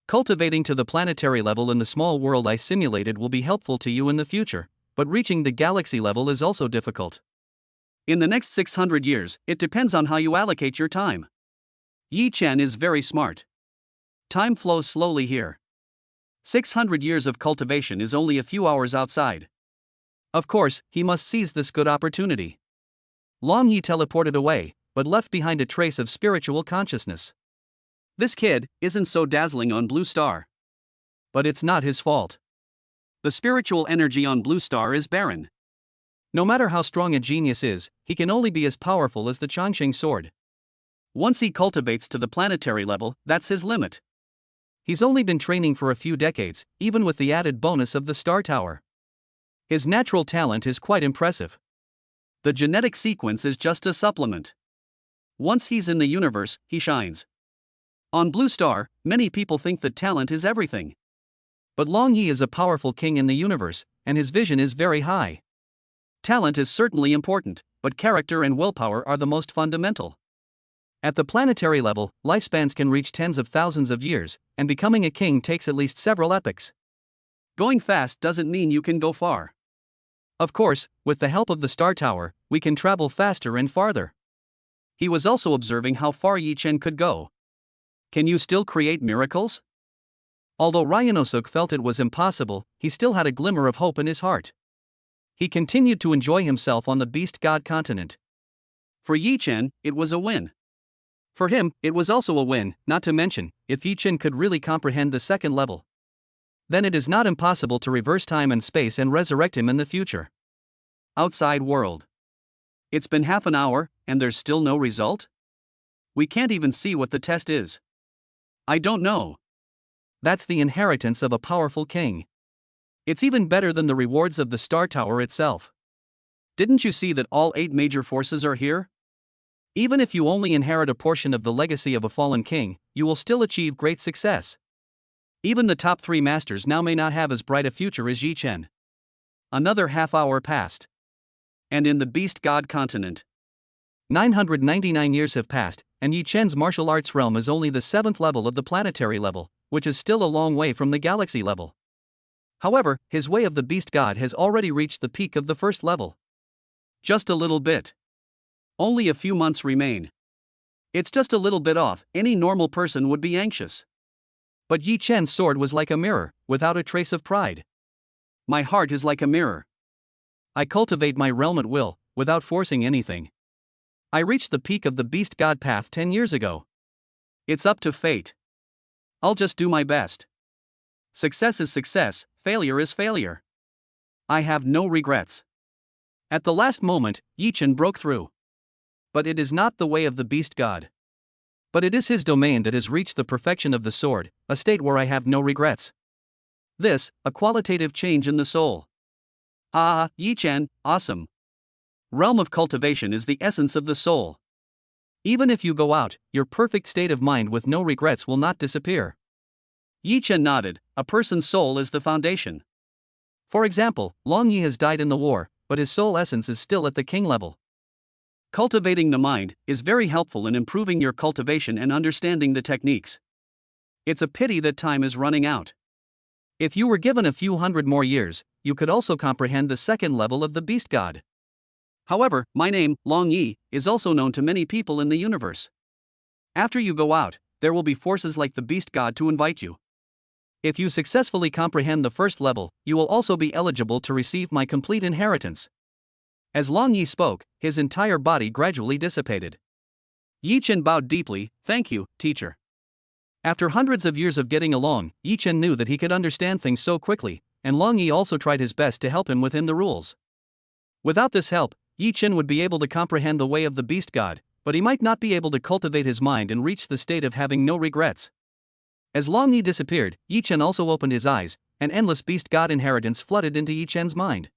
Cultivating to the planetary level in the small world I simulated will be helpful to you in the future, but reaching the galaxy level is also difficult. In the next 600 years, it depends on how you allocate your time. Yi Chen is very smart. Time flows slowly here. 600 years of cultivation is only a few hours outside. Of course, he must seize this good opportunity. Long Yi teleported away, but left behind a trace of spiritual consciousness. This kid isn't so dazzling on Blue Star. But it's not his fault. The spiritual energy on Blue Star is barren. No matter how strong a genius is, he can only be as powerful as the Changsheng sword. Once he cultivates to the planetary level, that's his limit. He's only been training for a few decades, even with the added bonus of the Star Tower. His natural talent is quite impressive. The genetic sequence is just a supplement. Once he's in the universe, he shines. On Blue Star, many people think that talent is everything. But Long Yi is a powerful king in the universe, and his vision is very high. Talent is certainly important, but character and willpower are the most fundamental. At the planetary level, lifespans can reach tens of thousands of years, and becoming a king takes at least several epochs. Going fast doesn't mean you can go far. Of course, with the help of the Star Tower, we can travel faster and farther. He was also observing how far Yi Chen could go. Can you still create miracles? Although Ryanosuk felt it was impossible, he still had a glimmer of hope in his heart. He continued to enjoy himself on the Beast God continent. For Yi Chen, it was a win. For him, it was also a win, not to mention, if Yi Chen could really comprehend the second level. Then it is not impossible to reverse time and space and resurrect him in the future. Outside world. It's been half an hour, and there's still no result? We can't even see what the test is. I don't know. That's the inheritance of a powerful king. It's even better than the rewards of the Star Tower itself. Didn't you see that all 8 major forces are here? Even if you only inherit a portion of the legacy of a fallen king, you will still achieve great success. Even the top 3 masters now may not have as bright a future as Yi Chen. Another half hour passed. And in the Beast God continent, 999 years have passed, and Yi Chen's martial arts realm is only the 7th level of the planetary level, which is still a long way from the galaxy level. However, his way of the Beast God has already reached the peak of the first level. Just a little bit. Only a few months remain. It's just a little bit off, any normal person would be anxious. But Yi Chen's sword was like a mirror, without a trace of pride. My heart is like a mirror. I cultivate my realm at will, without forcing anything. I reached the peak of the Beast God path 10 years ago. It's up to fate. I'll just do my best. Success is success, failure is failure. I have no regrets. At the last moment, Yi Chen broke through. But it is not the way of the Beast God. But it is his domain that has reached the perfection of the sword, a state where I have no regrets. This, a qualitative change in the soul. Ah, Yi Chen, awesome. Realm of cultivation is the essence of the soul. Even if you go out, your perfect state of mind with no regrets will not disappear. Yi Chen nodded, a person's soul is the foundation. For example, Long Yi has died in the war, but his soul essence is still at the king level. Cultivating the mind is very helpful in improving your cultivation and understanding the techniques. It's a pity that time is running out. If you were given a few hundred more years, you could also comprehend the second level of the Beast God. However, my name, Long Yi, is also known to many people in the universe. After you go out, there will be forces like the Beast God to invite you. If you successfully comprehend the first level, you will also be eligible to receive my complete inheritance. As Long Yi spoke, his entire body gradually dissipated. Yi Chen bowed deeply. "Thank you, teacher." After hundreds of years of getting along, Yi Chen knew that he could understand things so quickly, and Long Yi also tried his best to help him within the rules. Without this help, Yi Chen would be able to comprehend the way of the beast god, but he might not be able to cultivate his mind and reach the state of having no regrets. As Long Yi disappeared, Yi Chen also opened his eyes, and endless beast god inheritance flooded into Yi Chen's mind.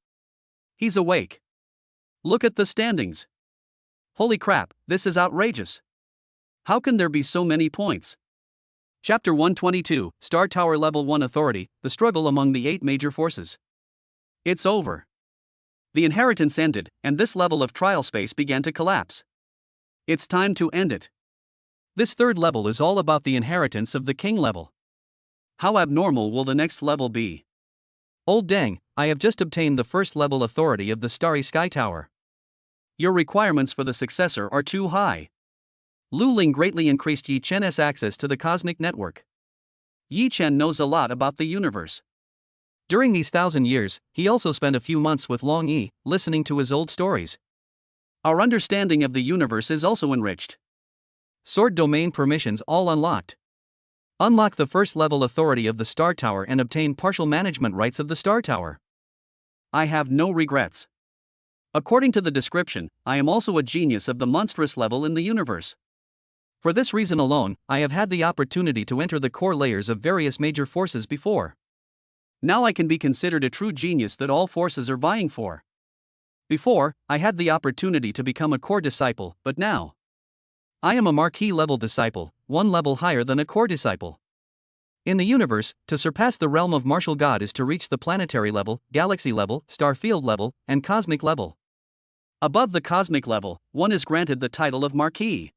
He's awake. Look at the standings. Holy crap, this is outrageous. How can there be so many points? Chapter 122, Star Tower Level 1 Authority, the struggle among the 8 major forces. It's over. The inheritance ended, and this level of trial space began to collapse. It's time to end it. This third level is all about the inheritance of the king level. How abnormal will the next level be? Old dang, I have just obtained the first level authority of the Starry Sky Tower. Your requirements for the successor are too high. Lu Ling greatly increased Yi Chen's access to the cosmic network. Yi Chen knows a lot about the universe. During these 1,000 years, he also spent a few months with Long Yi, listening to his old stories. Our understanding of the universe is also enriched. Sword domain permissions all unlocked. Unlock the first level authority of the Star Tower and obtain partial management rights of the Star Tower. I have no regrets. According to the description, I am also a genius of the monstrous level in the universe. For this reason alone, I have had the opportunity to enter the core layers of various major forces before. Now I can be considered a true genius that all forces are vying for. Before, I had the opportunity to become a core disciple, but now I am a marquee level disciple, one level higher than a core disciple. In the universe, to surpass the realm of martial god is to reach the planetary level, galaxy level, star field level, and cosmic level. Above the cosmic level, one is granted the title of marquee.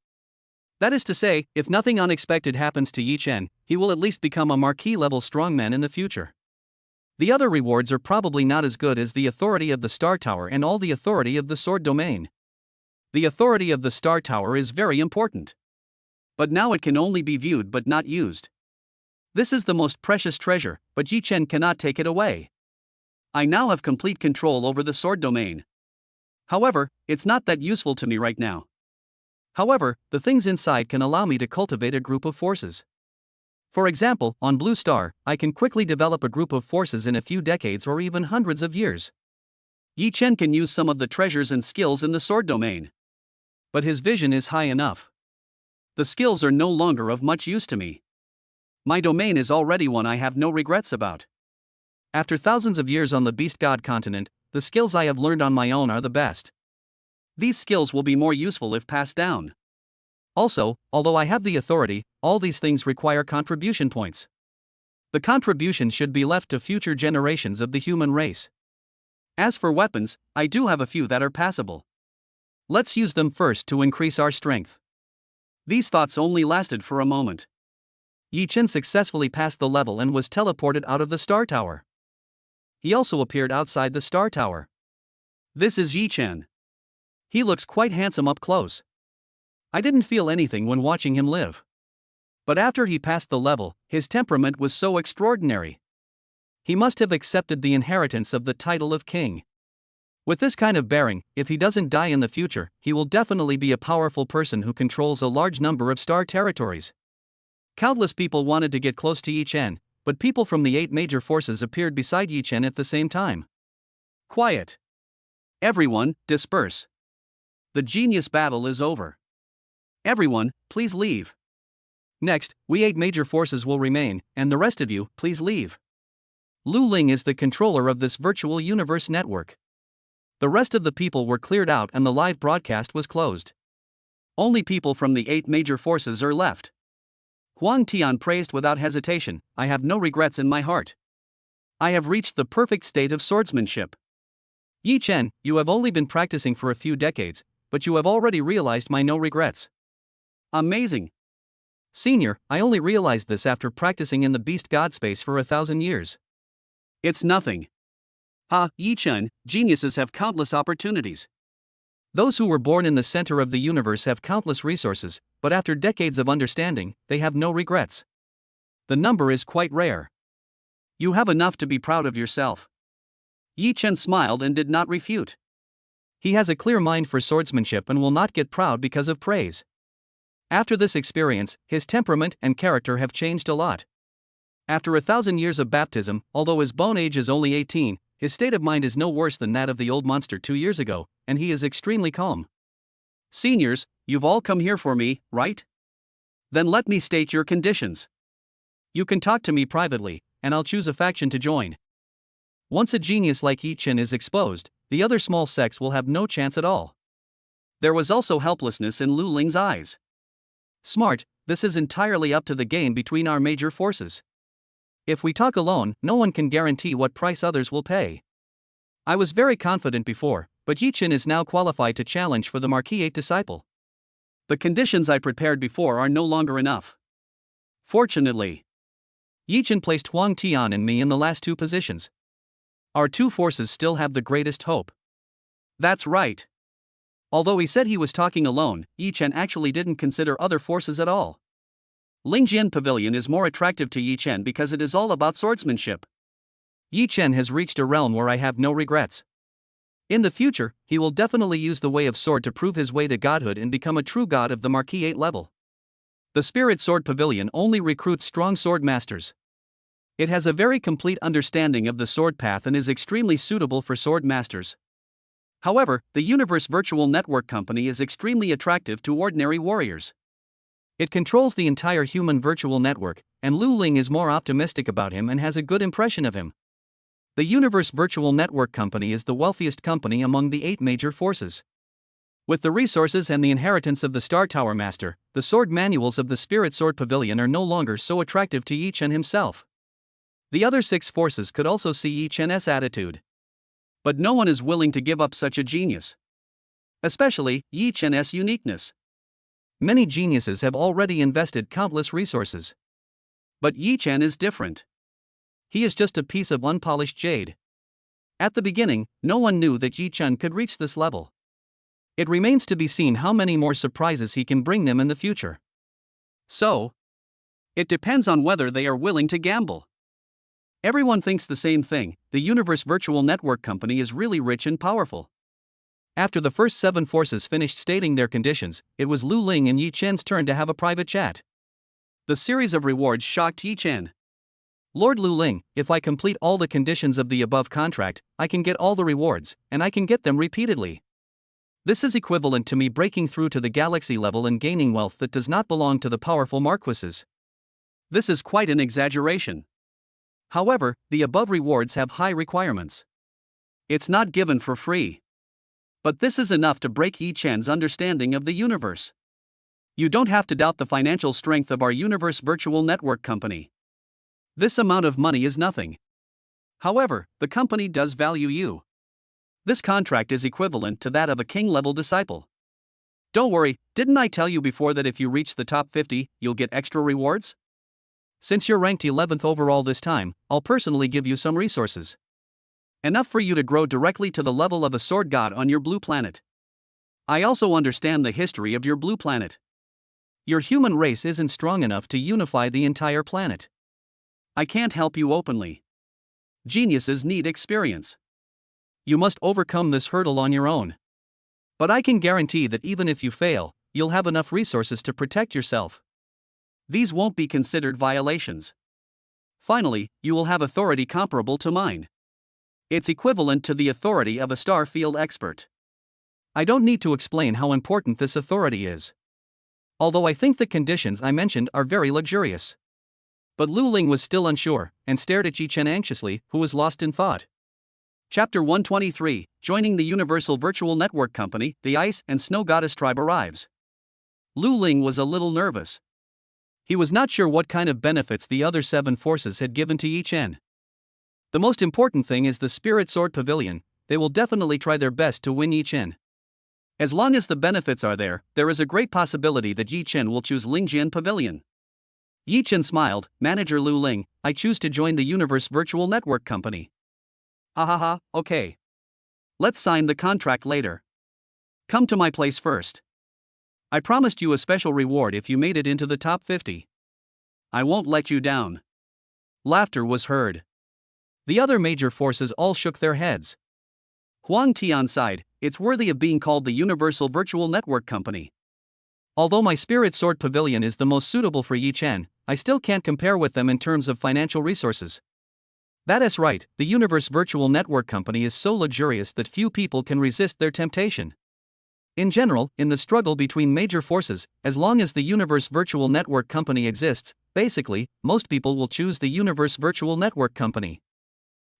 That is to say, if nothing unexpected happens to Yi Chen, he will at least become a marquee level strongman in the future. The other rewards are probably not as good as the authority of the Star Tower and all the authority of the Sword Domain. The authority of the Star Tower is very important. But now it can only be viewed but not used. This is the most precious treasure, but Yi Chen cannot take it away. I now have complete control over the Sword Domain. However, it's not that useful to me right now. However, the things inside can allow me to cultivate a group of forces. For example, on Blue Star, I can quickly develop a group of forces in a few decades or even hundreds of years. Yi Chen can use some of the treasures and skills in the Sword Domain. But his vision is high enough. The skills are no longer of much use to me. My domain is already one I have no regrets about. After thousands of years on the Beast God continent, the skills I have learned on my own are the best. These skills will be more useful if passed down. Also, although I have the authority, all these things require contribution points. The contribution should be left to future generations of the human race. As for weapons, I do have a few that are passable. Let's use them first to increase our strength. These thoughts only lasted for a moment. Yi Chen successfully passed the level and was teleported out of the Star Tower. He also appeared outside the Star Tower. This is Yi Chen. He looks quite handsome up close. I didn't feel anything when watching him live. But after he passed the level, his temperament was so extraordinary. He must have accepted the inheritance of the title of king. With this kind of bearing, if he doesn't die in the future, he will definitely be a powerful person who controls a large number of star territories. Countless people wanted to get close to Yi Chen, but people from the 8 major forces appeared beside Yi Chen at the same time. Quiet. Everyone, disperse. The genius battle is over. Everyone, please leave. Next, we 8 major forces will remain, and the rest of you, please leave. Lu Ling is the controller of this virtual universe network. The rest of the people were cleared out and the live broadcast was closed. Only people from the 8 major forces are left. Huang Tian praised without hesitation, "I have no regrets in my heart. I have reached the perfect state of swordsmanship. Yi Chen, you have only been practicing for a few decades, but you have already realized my no regrets. Amazing. Senior, I only realized this after practicing in the Beast God space for 1,000 years. It's nothing. Yi Chen, geniuses have countless opportunities. Those who were born in the center of the universe have countless resources, but after decades of understanding, they have no regrets. The number is quite rare. You have enough to be proud of yourself." Yi Chen smiled and did not refute. He has a clear mind for swordsmanship and will not get proud because of praise. After this experience, his temperament and character have changed a lot. After 1,000 years of baptism, although his bone age is only 18, his state of mind is no worse than that of the old monster 2 years ago, and he is extremely calm. Seniors, you've all come here for me, right? Then let me state your conditions. You can talk to me privately, and I'll choose a faction to join. Once a genius like Yi Chen is exposed, the other small sects will have no chance at all. There was also helplessness in Lu Ling's eyes. Smart, this is entirely up to the game between our major forces. If we talk alone, no one can guarantee what price others will pay. I was very confident before, but Yi Chen is now qualified to challenge for the Marquis 8 disciple. The conditions I prepared before are no longer enough. Fortunately, Yi Chen placed Huang Tian and me in the last 2 positions. Our 2 forces still have the greatest hope. That's right. Although he said he was talking alone, Yi Chen actually didn't consider other forces at all. Lingjian Pavilion is more attractive to Yi Chen because it is all about swordsmanship. Yi Chen has reached a realm where I have no regrets. In the future, he will definitely use the way of sword to prove his way to godhood and become a true god of the Marquis 8 level. The Spirit Sword Pavilion only recruits strong sword masters. It has a very complete understanding of the sword path and is extremely suitable for sword masters. However, the Universe Virtual Network Company is extremely attractive to ordinary warriors. It controls the entire human virtual network, and Lu Ling is more optimistic about him and has a good impression of him. The Universe Virtual Network Company is the wealthiest company among the 8 major forces. With the resources and the inheritance of the Star Tower Master, the sword manuals of the Spirit Sword Pavilion are no longer so attractive to Yi Chen himself. The other 6 forces could also see Yi Chen's attitude. But no one is willing to give up such a genius. Especially, Yi Chen's uniqueness. Many geniuses have already invested countless resources. But Yi Chen is different. He is just a piece of unpolished jade. At the beginning, no one knew that Yi Chen could reach this level. It remains to be seen how many more surprises he can bring them in the future. So, it depends on whether they are willing to gamble. Everyone thinks the same thing: the Universe Virtual Network Company is really rich and powerful. After the first 7 forces finished stating their conditions, it was Lu Ling and Yi Chen's turn to have a private chat. The series of rewards shocked Yi Chen. Lord Lu Ling, if I complete all the conditions of the above contract, I can get all the rewards, and I can get them repeatedly. This is equivalent to me breaking through to the galaxy level and gaining wealth that does not belong to the powerful marquises. This is quite an exaggeration. However, the above rewards have high requirements. It's not given for free. But this is enough to break Yi Chen's understanding of the universe. You don't have to doubt the financial strength of our Universe Virtual Network Company. This amount of money is nothing. However, the company does value you. This contract is equivalent to that of a king-level disciple. Don't worry, didn't I tell you before that if you reach the top 50, you'll get extra rewards? Since you're ranked 11th overall this time, I'll personally give you some resources. Enough for you to grow directly to the level of a sword god on your blue planet. I also understand the history of your blue planet. Your human race isn't strong enough to unify the entire planet. I can't help you openly. Geniuses need experience. You must overcome this hurdle on your own. But I can guarantee that even if you fail, you'll have enough resources to protect yourself. These won't be considered violations. Finally, you will have authority comparable to mine. It's equivalent to the authority of a star field expert. I don't need to explain how important this authority is. Although I think the conditions I mentioned are very luxurious. But Lu Ling was still unsure, and stared at Yi Chen anxiously, who was lost in thought. Chapter 123, Joining the Universal Virtual Network Company, the Ice and Snow Goddess tribe arrives. Lu Ling was a little nervous. He was not sure what kind of benefits the other 7 forces had given to Yi Chen. The most important thing is the Spirit Sword Pavilion. They will definitely try their best to win Yi Chen. As long as the benefits are there, there is a great possibility that Yi Chen will choose Lingjian Pavilion. Yi Chen smiled. Manager Lu Ling, I choose to join the Universe Virtual Network Company. Ha, okay. Let's sign the contract later. Come to my place first. I promised you a special reward if you made it into the top 50. I won't let you down. Laughter was heard. The other major forces all shook their heads. Huang Tian sighed. it's worthy of being called the Universal Virtual Network Company. Although my Spirit Sword Pavilion is the most suitable for Yi Chen, I still can't compare with them in terms of financial resources. That is right, the Universe Virtual Network Company is so luxurious that few people can resist their temptation. In general, in the struggle between major forces, as long as the Universe Virtual Network Company exists, basically, most people will choose the Universe Virtual Network Company.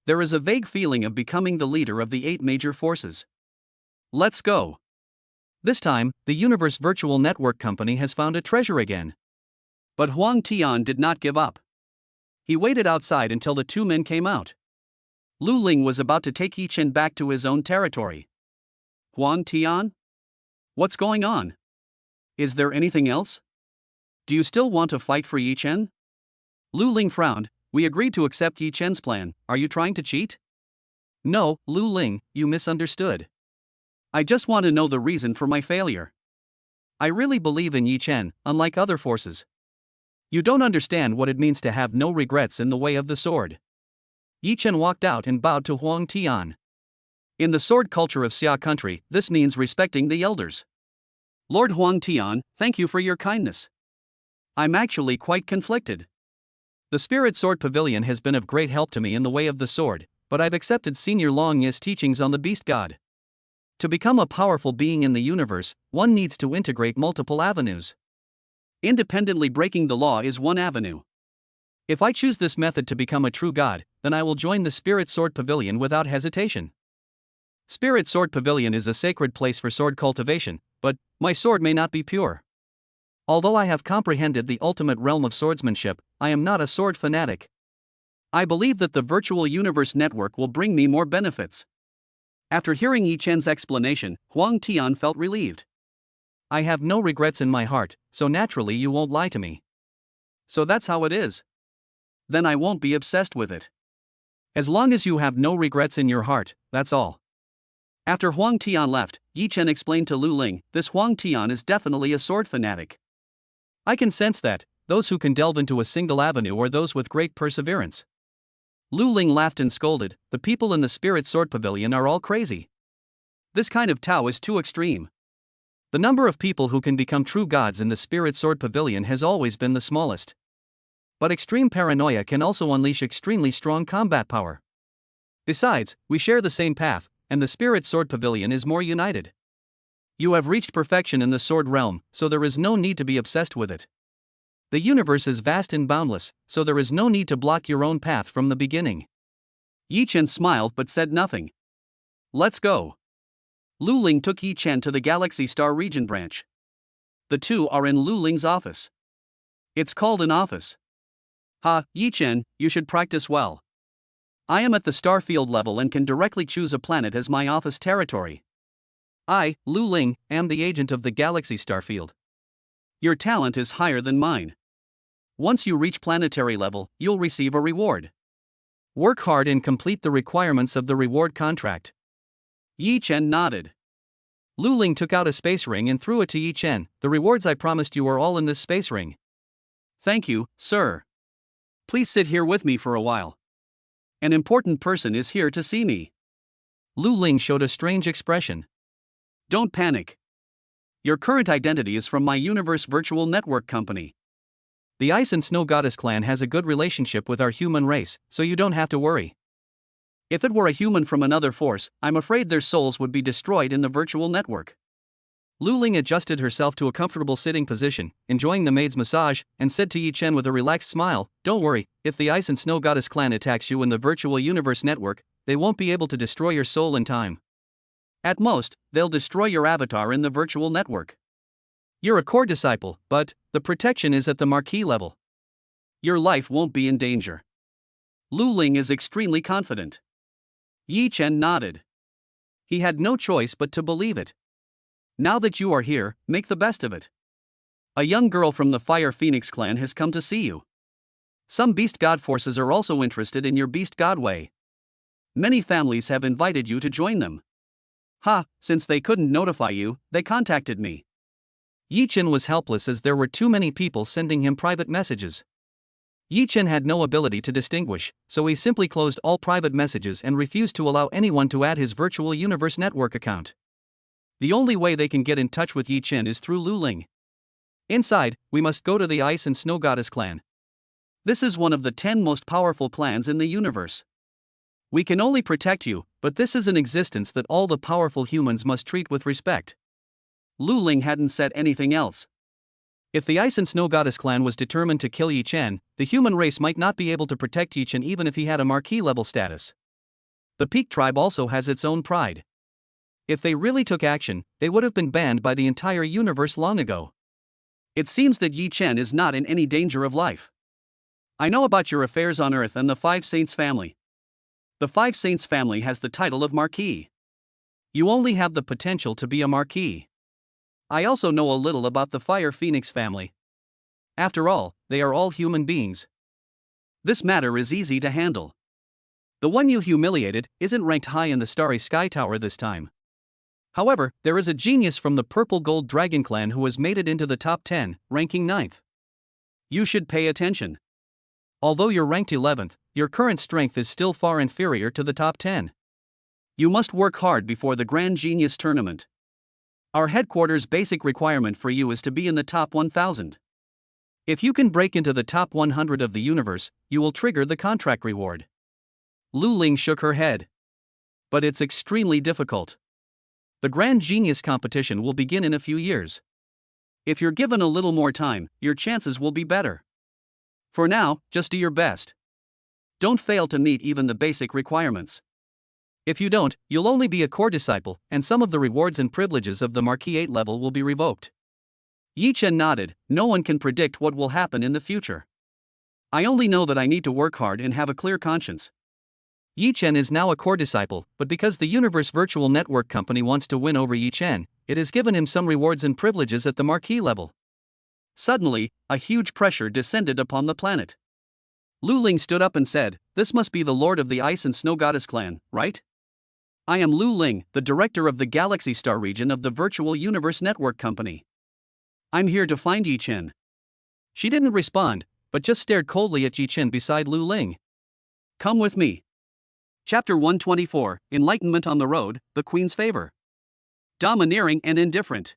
There is a vague feeling of becoming the leader of the 8 major forces. Let's go. This time, the Universe Virtual Network Company has found a treasure again. But Huang Tian did not give up. He waited outside until the 2 men came out. Lu Ling was about to take Yi Chen back to his own territory. Huang Tian? What's going on? Is there anything else? Do you still want to fight for Yi Chen? Lu Ling frowned. We agreed to accept Yi Chen's plan. Are you trying to cheat? No, Lu Ling, you misunderstood. I just want to know the reason for my failure. I really believe in Yi Chen, unlike other forces. You don't understand what it means to have no regrets in the way of the sword. Yi Chen walked out and bowed to Huang Tian. In the sword culture of Xia country, this means respecting the elders. Lord Huang Tian, thank you for your kindness. I'm actually quite conflicted. The Spirit Sword Pavilion has been of great help to me in the way of the sword, but I've accepted Senior Long Yi's teachings on the Beast God. To become a powerful being in the universe, one needs to integrate multiple avenues. Independently breaking the law is one avenue. If I choose this method to become a true god, then I will join the Spirit Sword Pavilion without hesitation. Spirit Sword Pavilion is a sacred place for sword cultivation, but my sword may not be pure. Although I have comprehended the ultimate realm of swordsmanship, I am not a sword fanatic. I believe that the Virtual Universe Network will bring me more benefits. After hearing Yi Chen's explanation, Huang Tian felt relieved. I have no regrets in my heart, so naturally you won't lie to me. So that's how it is. Then I won't be obsessed with it. As long as you have no regrets in your heart, that's all. After Huang Tian left, Yi Chen explained to Lu Ling, this Huang Tian is definitely a sword fanatic. I can sense that. Those who can delve into a single avenue are those with great perseverance. Lu Ling laughed and scolded, the people in the Spirit Sword Pavilion are all crazy. This kind of Tao is too extreme. The number of people who can become true gods in the Spirit Sword Pavilion has always been the smallest. But extreme paranoia can also unleash extremely strong combat power. Besides, we share the same path, and the Spirit Sword Pavilion is more united. You have reached perfection in the sword realm, so there is no need to be obsessed with it. The universe is vast and boundless, so there is no need to block your own path from the beginning. Yi Chen smiled but said nothing. Let's go. Lu Ling took Yi Chen to the Galaxy Star Region branch. The 2 are in Lu Ling's office. It's called an office. Yi Chen, you should practice well. I am at the starfield level and can directly choose a planet as my office territory. I, Lu Ling, am the agent of the Galaxy Starfield. Your talent is higher than mine. Once you reach planetary level, you'll receive a reward. Work hard and complete the requirements of the reward contract. Yi Chen nodded. Lu Ling took out a space ring and threw it to Yi Chen. The rewards I promised you are all in this space ring. Thank you, sir. Please sit here with me for a while. An important person is here to see me. Lu Ling showed a strange expression. Don't panic. Your current identity is from my Universe Virtual Network Company. The Ice and Snow Goddess clan has a good relationship with our human race, so you don't have to worry. If it were a human from another force, I'm afraid their souls would be destroyed in the virtual network. Lu Ling adjusted herself to a comfortable sitting position, enjoying the maid's massage, and said to Yi Chen with a relaxed smile, don't worry, if the Ice and Snow Goddess clan attacks you in the Virtual Universe Network, they won't be able to destroy your soul in time. At most, they'll destroy your avatar in the virtual network. You're a core disciple, but the protection is at the marquee level. Your life won't be in danger. Lu Ling is extremely confident. Yi Chen nodded. He had no choice but to believe it. Now that you are here, make the best of it. A young girl from the Fire Phoenix clan has come to see you. Some beast god forces are also interested in your beast god way. Many families have invited you to join them. Since they couldn't notify you, they contacted me. Yi Chen was helpless as there were too many people sending him private messages. Yi Chen had no ability to distinguish, so he simply closed all private messages and refused to allow anyone to add his Virtual Universe Network account. The only way they can get in touch with Yi Chen is through Lu Ling. Inside, we must go to the Ice and Snow Goddess clan. This is one of the 10 most powerful clans in the universe. We can only protect you, but this is an existence that all the powerful humans must treat with respect. Lu Ling hadn't said anything else. If the Ice and Snow Goddess clan was determined to kill Yi Chen, the human race might not be able to protect Yi Chen even if he had a marquee level status. The Peak tribe also has its own pride. If they really took action, they would have been banned by the entire universe long ago. It seems that Yi Chen is not in any danger of life. I know about your affairs on Earth and the Five Saints family. The Five Saints family has the title of Marquis. You only have the potential to be a Marquis. I also know a little about the Fire Phoenix family. After all, they are all human beings. This matter is easy to handle. The one you humiliated isn't ranked high in the Starry Sky Tower this time. However, there is a genius from the Purple Gold Dragon clan who has made it into the top 10, ranking 9th. You should pay attention. Although you're ranked 11th, your current strength is still far inferior to the top 10. You must work hard before the Grand Genius Tournament. Our headquarters' basic requirement for you is to be in the top 1000. If you can break into the top 100 of the universe, you will trigger the contract reward. Lu Ling shook her head. But it's extremely difficult. The Grand Genius competition will begin in a few years. If you're given a little more time, your chances will be better. For now, just do your best. Don't fail to meet even the basic requirements. If you don't, you'll only be a core disciple, and some of the rewards and privileges of the Marquis 8 level will be revoked. Yi Chen nodded. No one can predict what will happen in the future. I only know that I need to work hard and have a clear conscience. Yi Chen is now a core disciple, but because the Universe Virtual Network Company wants to win over Yi Chen, it has given him some rewards and privileges at the Marquis level. Suddenly, a huge pressure descended upon the planet. Lu Ling stood up and said, "This must be the Lord of the Ice and Snow Goddess clan, right? I am Lu Ling, the director of the Galaxy Star region of the Virtual Universe Network Company. I'm here to find Yi Chen." She didn't respond, but just stared coldly at Yi Chen beside Lu Ling. "Come with me." Chapter 124, Enlightenment on the Road, the Queen's Favor. Domineering and indifferent.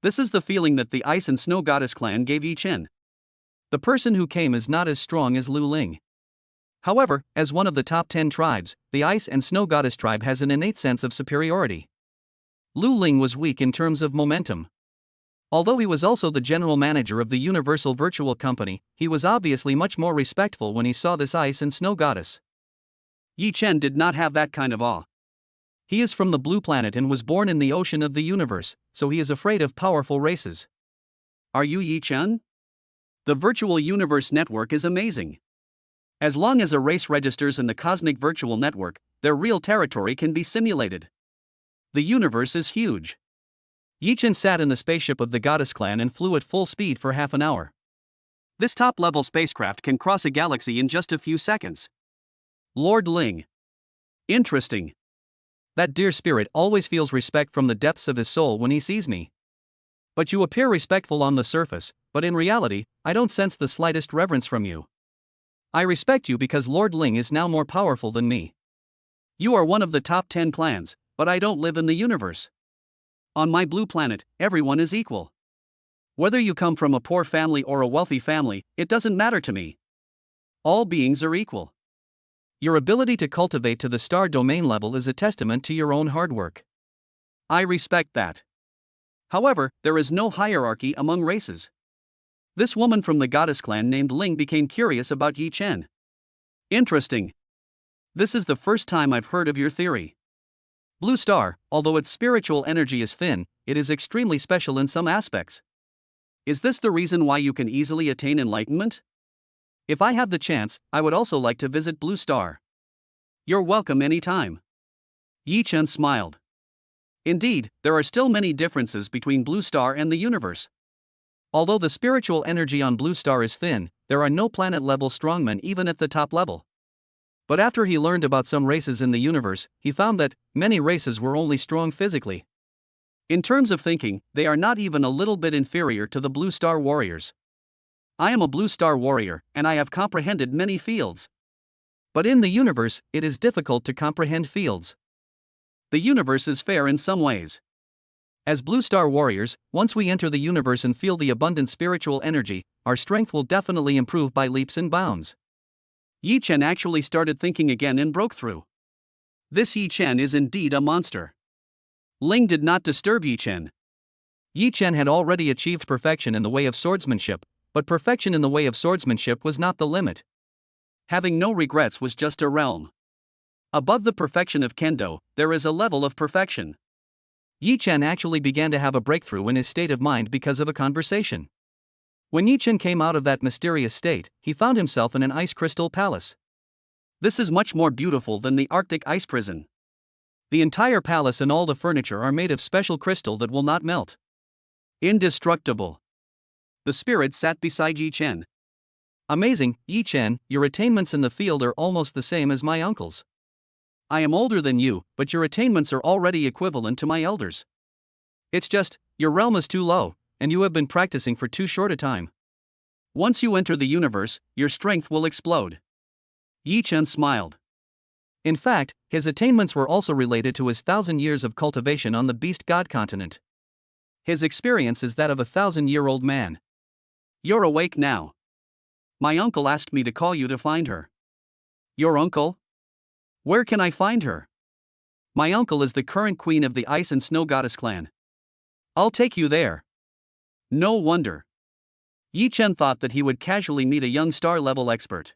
This is the feeling that the Ice and Snow Goddess clan gave Yi Chen. The person who came is not as strong as Lu Ling. However, as one of the top 10 tribes, the Ice and Snow Goddess tribe has an innate sense of superiority. Lu Ling was weak in terms of momentum. Although he was also the general manager of the Universal Virtual Company, he was obviously much more respectful when he saw this Ice and Snow Goddess. Yi Chen did not have that kind of awe. He is from the Blue Planet and was born in the ocean of the universe, so he is afraid of powerful races. Are you Yi Chen? The Virtual Universe Network is amazing. As long as a race registers in the Cosmic Virtual Network, their real territory can be simulated. The universe is huge. Yi Chen sat in the spaceship of the Goddess Clan and flew at full speed for half an hour. This top-level spacecraft can cross a galaxy in just a few seconds. Lord Ling. Interesting. That dear spirit always feels respect from the depths of his soul when he sees me. But you appear respectful on the surface, but in reality, I don't sense the slightest reverence from you. I respect you because Lord Ling is now more powerful than me. You are one of the top 10 clans, but I don't live in the universe. On my blue planet, everyone is equal. Whether you come from a poor family or a wealthy family, it doesn't matter to me. All beings are equal. Your ability to cultivate to the star domain level is a testament to your own hard work. I respect that. However, there is no hierarchy among races. This woman from the Goddess clan named Ling became curious about Yi Chen. Interesting. This is the first time I've heard of your theory. Blue Star, although its spiritual energy is thin, it is extremely special in some aspects. Is this the reason why you can easily attain enlightenment? If I have the chance, I would also like to visit Blue Star. You're welcome anytime. Yi Chen smiled. Indeed, there are still many differences between Blue Star and the universe. Although the spiritual energy on Blue Star is thin, there are no planet-level strongmen even at the top level. But after he learned about some races in the universe, he found that many races were only strong physically. In terms of thinking, they are not even a little bit inferior to the Blue Star warriors. I am a Blue Star warrior, and I have comprehended many fields. But in the universe, it is difficult to comprehend fields. The universe is fair in some ways. As Blue Star Warriors, once we enter the universe and feel the abundant spiritual energy, our strength will definitely improve by leaps and bounds. Yi Chen actually started thinking again and broke through. This Yi Chen is indeed a monster. Ling did not disturb Yi Chen. Yi Chen had already achieved perfection in the way of swordsmanship, but perfection in the way of swordsmanship was not the limit. Having no regrets was just a realm. Above the perfection of kendo, there is a level of perfection. Yi Chen actually began to have a breakthrough in his state of mind because of a conversation. When Yi Chen came out of that mysterious state, he found himself in an ice crystal palace. This is much more beautiful than the Arctic ice prison. The entire palace and all the furniture are made of special crystal that will not melt. Indestructible. The spirit sat beside Yi Chen. Amazing, Yi Chen, your attainments in the field are almost the same as my uncle's. I am older than you, but your attainments are already equivalent to my elders. It's just, your realm is too low, and you have been practicing for too short a time. Once you enter the universe, your strength will explode. Yi Chen smiled. In fact, his attainments were also related to his 1,000 years of cultivation on the Beast God continent. His experience is that of a 1,000-year-old man. You're awake now. My uncle asked me to call you to find her. Your uncle? Where can I find her? My uncle is the current queen of the Ice and Snow Goddess clan. I'll take you there. No wonder. Yi Chen thought that he would casually meet a young star-level expert.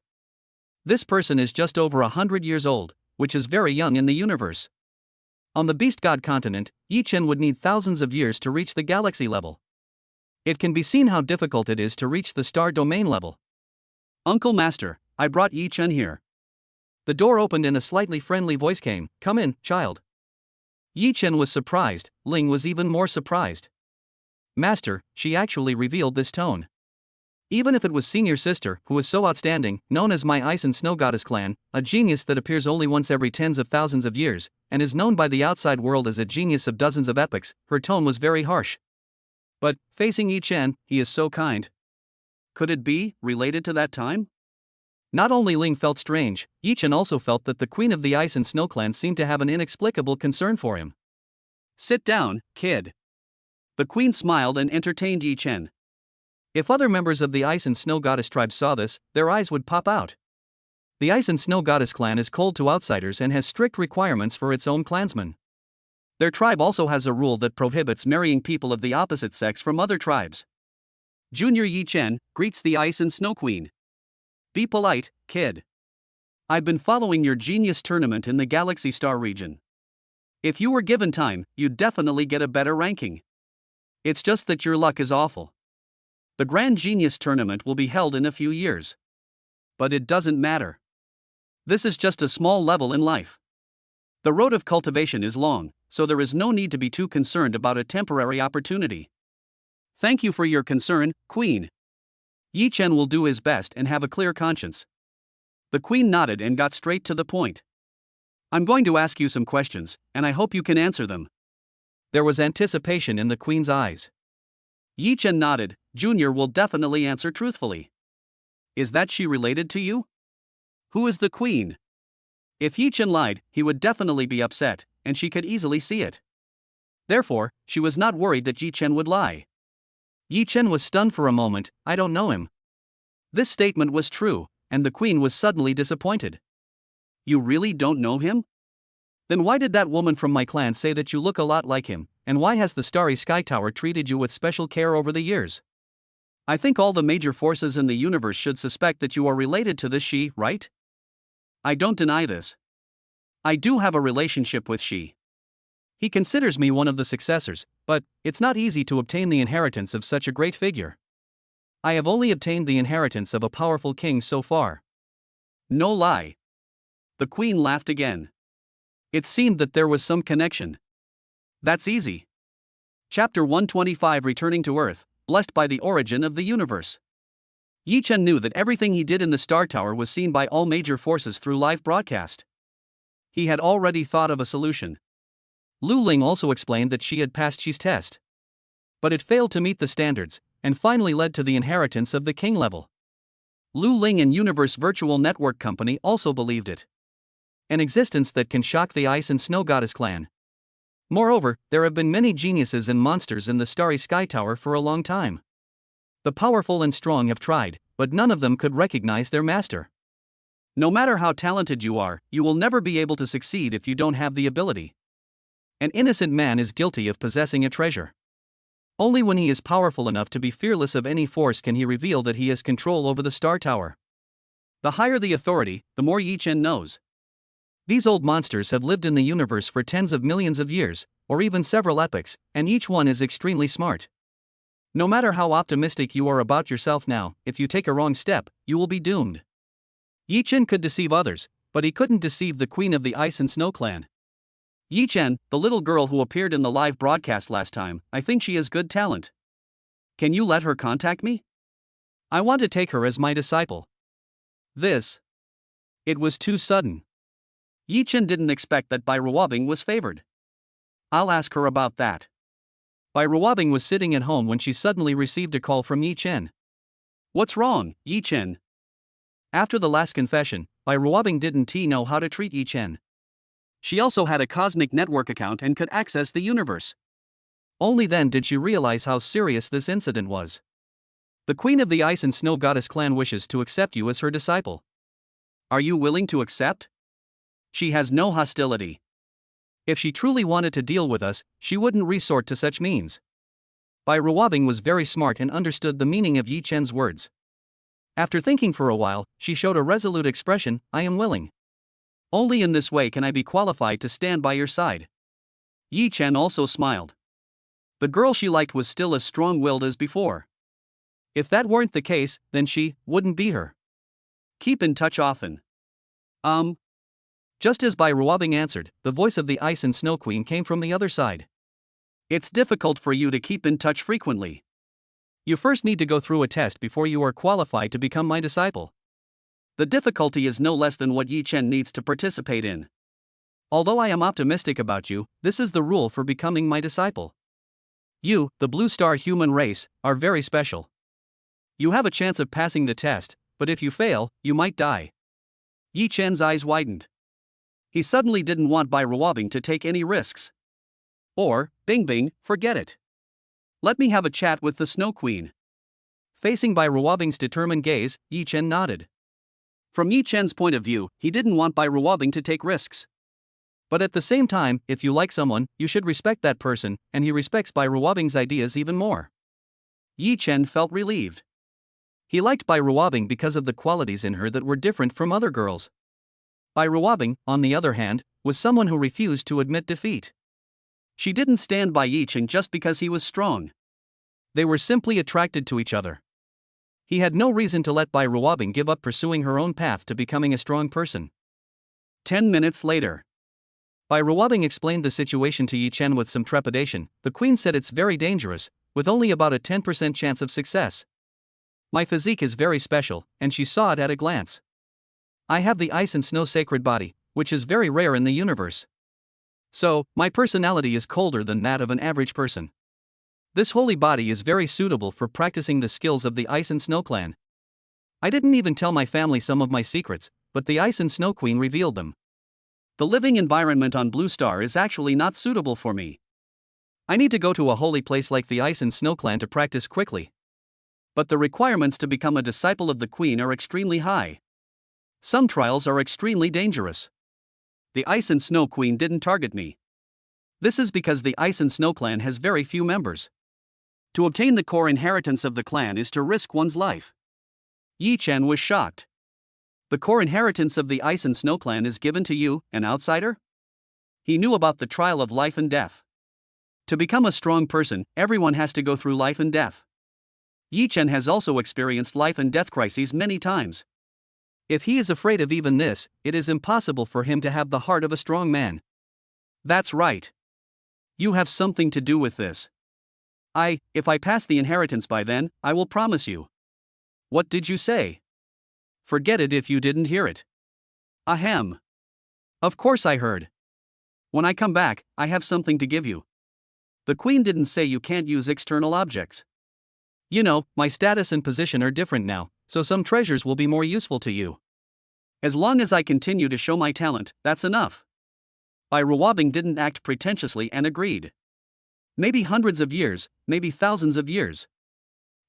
This person is just over 100 years old, which is very young in the universe. On the Beast God continent, Yi Chen would need thousands of years to reach the galaxy level. It can be seen how difficult it is to reach the star domain level. Uncle Master, I brought Yi Chen here. The door opened and a slightly friendly voice came, "Come in, child." Yi Chen was surprised, Ling was even more surprised. Master, she actually revealed this tone. Even if it was senior sister, who was so outstanding, known as my Ice and Snow Goddess clan, a genius that appears only once every tens of thousands of years, and is known by the outside world as a genius of dozens of epochs, her tone was very harsh. But, facing Yi Chen, he is so kind. Could it be related to that time? Not only Ling felt strange, Yi Chen also felt that the queen of the Ice and Snow clan seemed to have an inexplicable concern for him. Sit down, kid. The queen smiled and entertained Yi Chen. If other members of the Ice and Snow Goddess tribe saw this, their eyes would pop out. The Ice and Snow Goddess clan is cold to outsiders and has strict requirements for its own clansmen. Their tribe also has a rule that prohibits marrying people of the opposite sex from other tribes. Junior Yi Chen greets the Ice and Snow Queen. Be polite, kid. I've been following your genius tournament in the Galaxy Star region. If you were given time, you'd definitely get a better ranking. It's just that your luck is awful. The Grand Genius Tournament will be held in a few years. But it doesn't matter. This is just a small level in life. The road of cultivation is long, so there is no need to be too concerned about a temporary opportunity. Thank you for your concern, Queen. Yi Chen will do his best and have a clear conscience. The Queen nodded and got straight to the point. I'm going to ask you some questions, and I hope you can answer them. There was anticipation in the Queen's eyes. Yi Chen nodded. Junior will definitely answer truthfully. Is that she related to you? Who is the Queen? If Yi Chen lied, he would definitely be upset, and she could easily see it. Therefore, she was not worried that Yi Chen would lie. Yi Chen was stunned for a moment. I don't know him. This statement was true, and the Queen was suddenly disappointed. You really don't know him? Then why did that woman from my clan say that you look a lot like him, and why has the Starry Sky Tower treated you with special care over the years? I think all the major forces in the universe should suspect that you are related to this she, right? I don't deny this. I do have a relationship with she. He considers me one of the successors, but it's not easy to obtain the inheritance of such a great figure. I have only obtained the inheritance of a powerful king so far. No lie. The Queen laughed again. It seemed that there was some connection. That's easy. Chapter 125 Returning to Earth, blessed by the origin of the universe. Yi Chen knew that everything he did in the Star Tower was seen by all major forces through live broadcast. He had already thought of a solution. Lu Ling also explained that she had passed Xi's test. But it failed to meet the standards, and finally led to the inheritance of the king level. Lu Ling and Universe Virtual Network Company also believed it. An existence that can shock the Ice and Snow Goddess clan. Moreover, there have been many geniuses and monsters in the starry sky tower for a long time. The powerful and strong have tried, but none of them could recognize their master. No matter how talented you are, you will never be able to succeed if you don't have the ability. An innocent man is guilty of possessing a treasure. Only when he is powerful enough to be fearless of any force can he reveal that he has control over the star tower. The higher the authority, the more Yi Chen knows. These old monsters have lived in the universe for tens of millions of years, or even several epochs, and each one is extremely smart. No matter how optimistic you are about yourself now, if you take a wrong step, you will be doomed. Yi Chen could deceive others, but he couldn't deceive the queen of the Ice and Snow clan. Yi Chen, the little girl who appeared in the live broadcast last time, I think she has good talent. Can you let her contact me? I want to take her as my disciple. It was too sudden. Yi Chen didn't expect that Bai Ruobing was favored. I'll ask her about that. Bai Ruobing was sitting at home when she suddenly received a call from Yi Chen. What's wrong, Yi Chen? After the last confession, Bai Ruobing didn't know how to treat Yi Chen. She also had a cosmic network account and could access the universe. Only then did she realize how serious this incident was. The Queen of the Ice and Snow Goddess clan wishes to accept you as her disciple. Are you willing to accept? She has no hostility. If she truly wanted to deal with us, she wouldn't resort to such means. Bai Ruobing was very smart and understood the meaning of Yi Chen's words. After thinking for a while, she showed a resolute expression, I am willing. Only in this way can I be qualified to stand by your side. Yi Chen also smiled. The girl she liked was still as strong-willed as before. If that weren't the case, then she wouldn't be her. Keep in touch often. Just as Bai Ruobing answered, the voice of the Ice and Snow Queen came from the other side. It's difficult for you to keep in touch frequently. You first need to go through a test before you are qualified to become my disciple. The difficulty is no less than what Yi Chen needs to participate in. Although I am optimistic about you, this is the rule for becoming my disciple. You, the Blue Star human race, are very special. You have a chance of passing the test, but if you fail, you might die. Yi Chen's eyes widened. He suddenly didn't want Bai Ruobing to take any risks. Or, Bing Bing, forget it. Let me have a chat with the Snow Queen. Facing Bai Ruobing's determined gaze, Yi Chen nodded. From Yi Chen's point of view, he didn't want Bai Ruobing to take risks. But at the same time, if you like someone, you should respect that person, and he respects Bai Ruobing's ideas even more. Yi Chen felt relieved. He liked Bai Ruobing because of the qualities in her that were different from other girls. Bai Ruobing, on the other hand, was someone who refused to admit defeat. She didn't stand by Yi Chen just because he was strong. They were simply attracted to each other. He had no reason to let Bai Ruobing give up pursuing her own path to becoming a strong person. 10 minutes later. Bai Ruobing explained the situation to Yi Chen with some trepidation. The queen said it's very dangerous, with only about a 10% chance of success. My physique is very special, and she saw it at a glance. I have the Ice and Snow sacred body, which is very rare in the universe. So, my personality is colder than that of an average person. This holy body is very suitable for practicing the skills of the Ice and Snow clan. I didn't even tell my family some of my secrets, but the Ice and Snow Queen revealed them. The living environment on Blue Star is actually not suitable for me. I need to go to a holy place like the Ice and Snow clan to practice quickly. But the requirements to become a disciple of the Queen are extremely high. Some trials are extremely dangerous. The Ice and Snow Queen didn't target me. This is because the Ice and Snow clan has very few members. To obtain the core inheritance of the clan is to risk one's life. Yi Chen was shocked. The core inheritance of the Ice and Snow clan is given to you, an outsider? He knew about the trial of life and death. To become a strong person, everyone has to go through life and death. Yi Chen has also experienced life and death crises many times. If he is afraid of even this, it is impossible for him to have the heart of a strong man. That's right. You have something to do with this. If I pass the inheritance by then, I will promise you. What did you say? Forget it if you didn't hear it. Ahem. Of course I heard. When I come back, I have something to give you. The Queen didn't say you can't use external objects. You know, my status and position are different now, so some treasures will be more useful to you. As long as I continue to show my talent, that's enough. Ruobing didn't act pretentiously and agreed. Maybe hundreds of years, maybe thousands of years.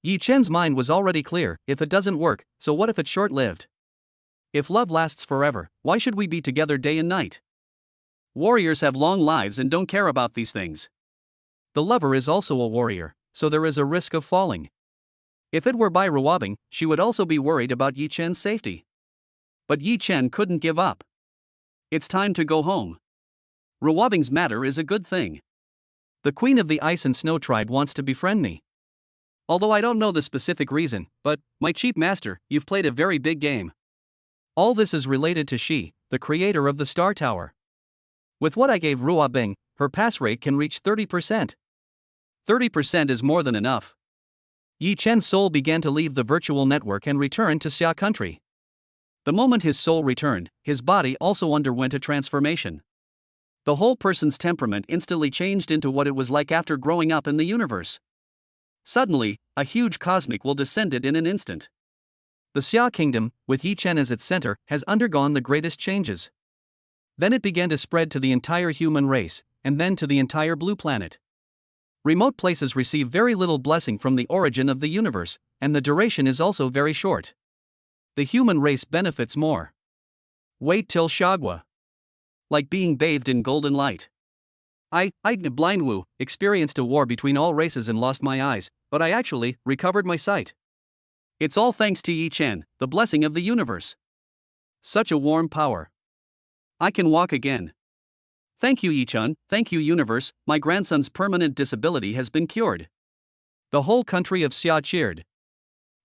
Yi Chen's mind was already clear: if it doesn't work, so what if it's short-lived? If love lasts forever, why should we be together day and night? Warriors have long lives and don't care about these things. The lover is also a warrior, so there is a risk of falling. If it were by Ruobing, she would also be worried about Yi Chen's safety. But Yi Chen couldn't give up. It's time to go home. Ruobing's matter is a good thing. The Queen of the Ice and Snow tribe wants to befriend me. Although I don't know the specific reason, but, my cheap master, you've played a very big game. All this is related to she, the creator of the Star Tower. With what I gave Ruobing, her pass rate can reach 30%. 30% is more than enough. Yi Chen's soul began to leave the virtual network and return to Xia country. The moment his soul returned, his body also underwent a transformation. The whole person's temperament instantly changed into what it was like after growing up in the universe. Suddenly, a huge cosmic will descended in an instant. The Xia kingdom, with Yi Chen as its center, has undergone the greatest changes. Then it began to spread to the entire human race, and then to the entire blue planet. Remote places receive very little blessing from the origin of the universe, and the duration is also very short. The human race benefits more. Wait till Shagwa. Like being bathed in golden light. I, Blind Wu, experienced a war between all races and lost my eyes, but I actually recovered my sight. It's all thanks to Yi Chen, the blessing of the universe. Such a warm power. I can walk again. Thank you, Yi Chen, thank you, universe, my grandson's permanent disability has been cured. The whole country of Xia cheered.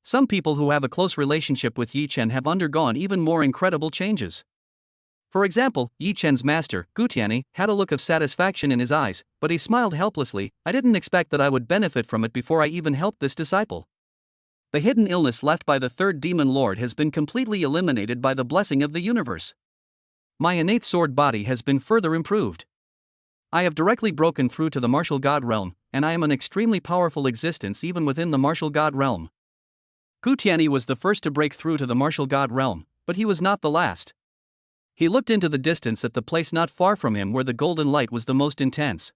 Some people who have a close relationship with Yi Chen have undergone even more incredible changes. For example, Yi Chen's master, Gutiani, had a look of satisfaction in his eyes, but he smiled helplessly. I didn't expect that I would benefit from it before I even helped this disciple. The hidden illness left by the third demon lord has been completely eliminated by the blessing of the universe. My innate sword body has been further improved. I have directly broken through to the martial god realm, and I am an extremely powerful existence even within the martial god realm. Gutiani was the first to break through to the martial god realm, but he was not the last. He looked into the distance at the place not far from him where the golden light was the most intense.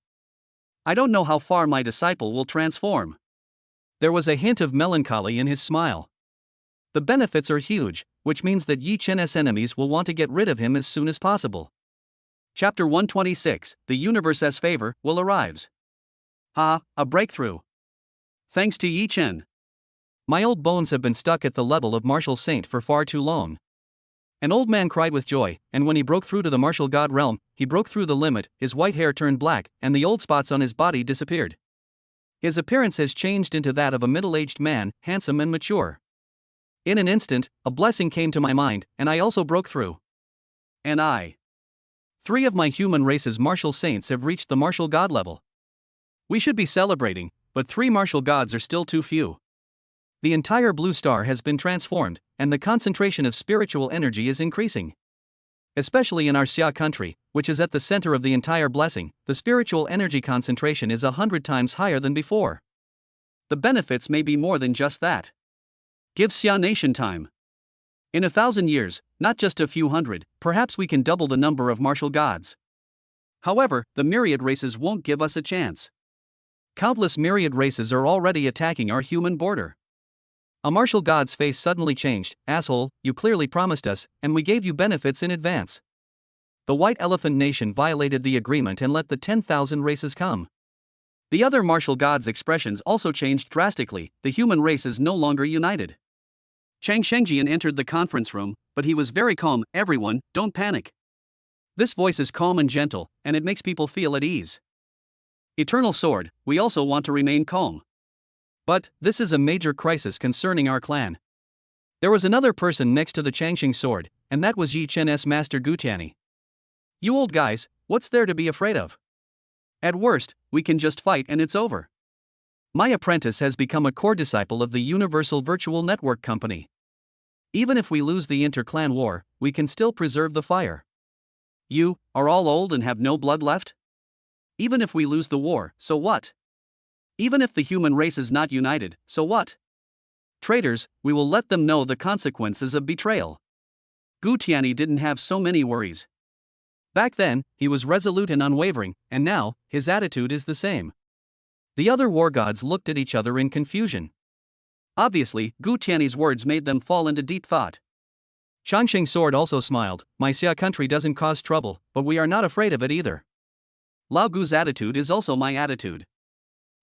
I don't know how far my disciple will transform. There was a hint of melancholy in his smile. The benefits are huge, which means that Yi Chen's enemies will want to get rid of him as soon as possible. Chapter 126, The Universe's Favor, will arrives. Ha, a breakthrough. Thanks to Yi Chen. My old bones have been stuck at the level of martial saint for far too long. An old man cried with joy, and when he broke through to the martial god realm, he broke through the limit, his white hair turned black, and the old spots on his body disappeared. His appearance has changed into that of a middle-aged man, handsome and mature. In an instant, a blessing came to my mind, and I also broke through. And I. 3 of my human race's martial saints have reached the martial god level. We should be celebrating, but 3 martial gods are still too few. The entire blue star has been transformed, and the concentration of spiritual energy is increasing. Especially in our Xia country, which is at the center of the entire blessing, the spiritual energy concentration is 100 times higher than before. The benefits may be more than just that. Give Xia Nation time. In 1,000 years, not just a few hundred, perhaps we can double the number of martial gods. However, the myriad races won't give us a chance. Countless myriad races are already attacking our human border. A martial god's face suddenly changed. Asshole, you clearly promised us, and we gave you benefits in advance. The White Elephant Nation violated the agreement and let the 10,000 races come. The other martial gods' expressions also changed drastically. The human race is no longer united. Chang Shengjian entered the conference room, but he was very calm. Everyone, don't panic. This voice is calm and gentle, and it makes people feel at ease. Eternal Sword, we also want to remain calm. But, this is a major crisis concerning our clan. There was another person next to the Changxing sword, and that was Yi Chen's master Gutiani. You old guys, what's there to be afraid of? At worst, we can just fight and it's over. My apprentice has become a core disciple of the Universal Virtual Network Company. Even if we lose the inter-clan war, we can still preserve the fire. You are all old and have no blood left? Even if we lose the war, so what? Even if the human race is not united, so what? Traitors, we will let them know the consequences of betrayal. Gutiani didn't have so many worries. Back then, he was resolute and unwavering, and now, his attitude is the same. The other war gods looked at each other in confusion. Obviously, Gu Tiany's words made them fall into deep thought. Changsheng's sword also smiled. My Xia country doesn't cause trouble, but we are not afraid of it either. Lao Gu's attitude is also my attitude.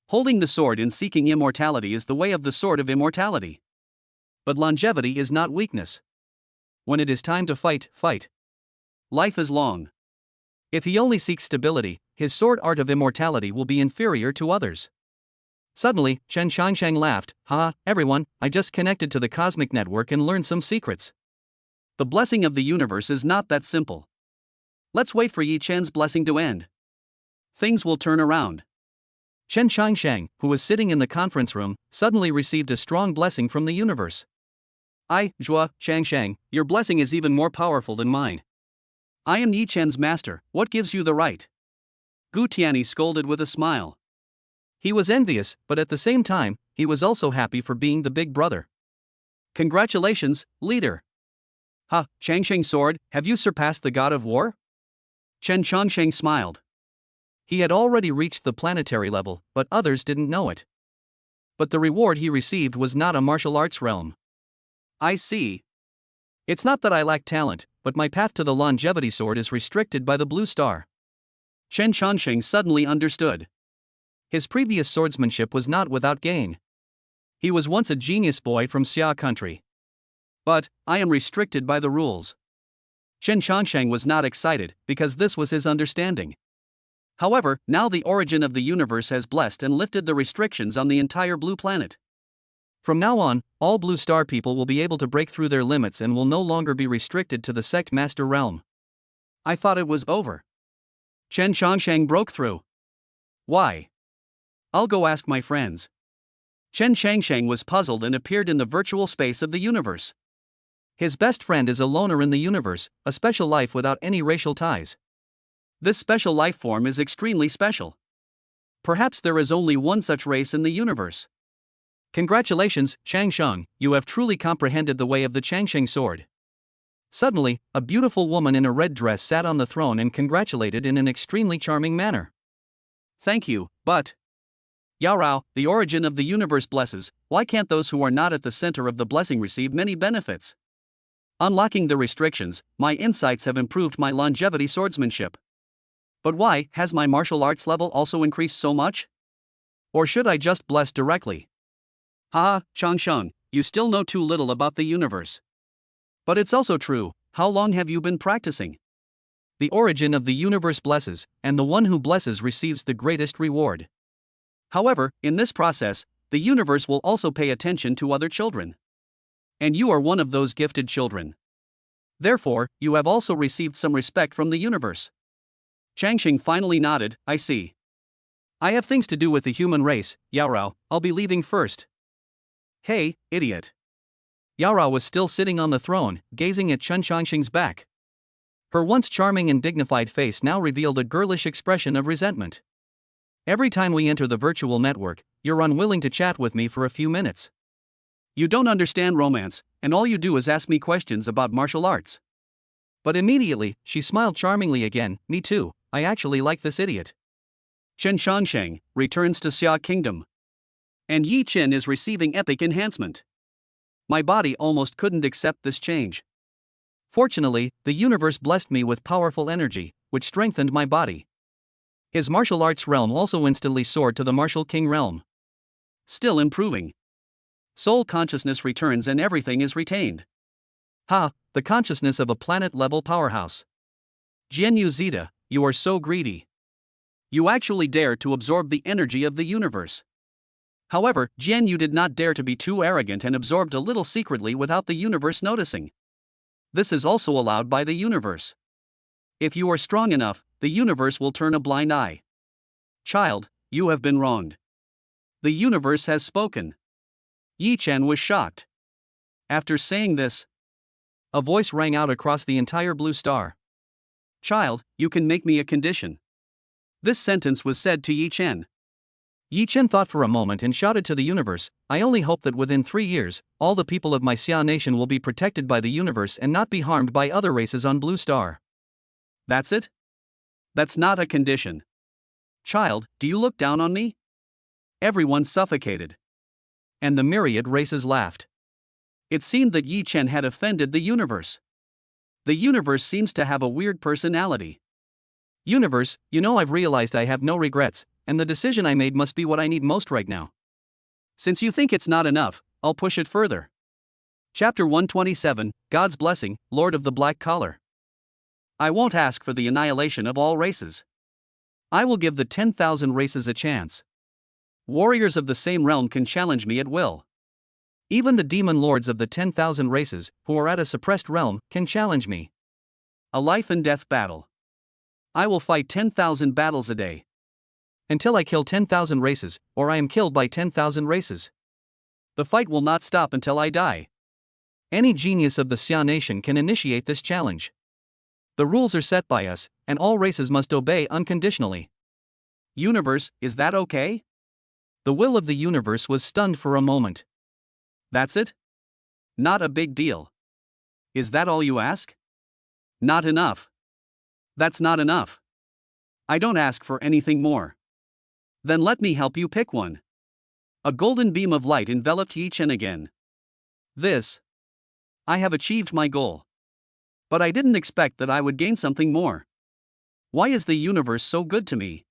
Holding the sword and seeking immortality is the way of the sword of immortality. But longevity is not weakness. When it is time to fight, fight. Life is long. If he only seeks stability, his sword art of immortality will be inferior to others. Suddenly, Chen Shangsheng laughed. Ha, everyone, I just connected to the cosmic network and learned some secrets. The blessing of the universe is not that simple. Let's wait for Yi Chen's blessing to end. Things will turn around. Chen Shangsheng, who was sitting in the conference room, suddenly received a strong blessing from the universe. Zhua, Shangsheng, your blessing is even more powerful than mine. I am Yi Chen's master, what gives you the right? Gu Tiany scolded with a smile. He was envious, but at the same time, he was also happy for being the big brother. Congratulations, leader. Ha, Changsheng sword, have you surpassed the god of war? Chen Changsheng smiled. He had already reached the planetary level, but others didn't know it. But the reward he received was not a martial arts realm. I see. It's not that I lack talent, but my path to the longevity sword is restricted by the blue star. Chen Changsheng suddenly understood. His previous swordsmanship was not without gain. He was once a genius boy from Xia country. But, I am restricted by the rules. Chen Changsheng was not excited, because this was his understanding. However, now the origin of the universe has blessed and lifted the restrictions on the entire blue planet. From now on, all blue star people will be able to break through their limits and will no longer be restricted to the sect master realm. I thought it was over. Chen Changsheng broke through. Why? I'll go ask my friends. Chen Changsheng was puzzled and appeared in the virtual space of the universe. His best friend is a loner in the universe, a special life without any racial ties. This special life form is extremely special. Perhaps there is only one such race in the universe. Congratulations, Changsheng, you have truly comprehended the way of the Changsheng sword. Suddenly, a beautiful woman in a red dress sat on the throne and congratulated in an extremely charming manner. Thank you, but... Yarao, the origin of the universe blesses, why can't those who are not at the center of the blessing receive many benefits? Unlocking the restrictions, my insights have improved my longevity swordsmanship. But why has my martial arts level also increased so much? Or should I just bless directly? Haha, Changsheng, you still know too little about the universe. But it's also true, how long have you been practicing? The origin of the universe blesses, and the one who blesses receives the greatest reward. However, in this process, the universe will also pay attention to other children. And you are one of those gifted children. Therefore, you have also received some respect from the universe. Changsheng finally nodded, I see. I have things to do with the human race, Yarao, I'll be leaving first. Hey, idiot. Yarao was still sitting on the throne, gazing at Chen Changsheng's back. Her once charming and dignified face now revealed a girlish expression of resentment. Every time we enter the virtual network, you're unwilling to chat with me for a few minutes. You don't understand romance, and all you do is ask me questions about martial arts. But immediately, she smiled charmingly again, me too, I actually like this idiot. Chen Changsheng returns to Xia Kingdom. And Yi Chen is receiving epic enhancement. My body almost couldn't accept this change. Fortunately, the universe blessed me with powerful energy, which strengthened my body. His martial arts realm also instantly soared to the martial king realm. Still improving. Soul consciousness returns and everything is retained. Ha, the consciousness of a planet-level powerhouse. Jianyu Zeta, you are so greedy. You actually dare to absorb the energy of the universe. However, Jianyu did not dare to be too arrogant and absorbed a little secretly without the universe noticing. This is also allowed by the universe. If you are strong enough, the universe will turn a blind eye. Child, you have been wronged. The universe has spoken. Yi Chen was shocked. After saying this, a voice rang out across the entire blue star. Child, you can make me a condition. This sentence was said to Yi Chen. Yi Chen thought for a moment and shouted to the universe, I only hope that within 3 years, all the people of my Xia nation will be protected by the universe and not be harmed by other races on Blue Star. That's it? That's not a condition. Child, do you look down on me? Everyone suffocated. And the myriad races laughed. It seemed that Yi Chen had offended the universe. The universe seems to have a weird personality. Universe, you know, I've realized I have no regrets, and the decision I made must be what I need most right now. Since you think it's not enough, I'll push it further. Chapter 127, God's Blessing, Lord of the Black Collar. I won't ask for the annihilation of all races. I will give the 10,000 races a chance. Warriors of the same realm can challenge me at will. Even the demon lords of the 10,000 races, who are at a suppressed realm, can challenge me. A life and death battle. I will fight 10,000 battles a day. Until I kill 10,000 races, or I am killed by 10,000 races. The fight will not stop until I die. Any genius of the Xia nation can initiate this challenge. The rules are set by us, and all races must obey unconditionally. Universe, is that okay? The will of the universe was stunned for a moment. That's it? Not a big deal. Is that all you ask? Not enough. That's not enough. I don't ask for anything more. Then let me help you pick one. A golden beam of light enveloped Yi Chen again. I have achieved my goal. But I didn't expect that I would gain something more. Why is the universe so good to me?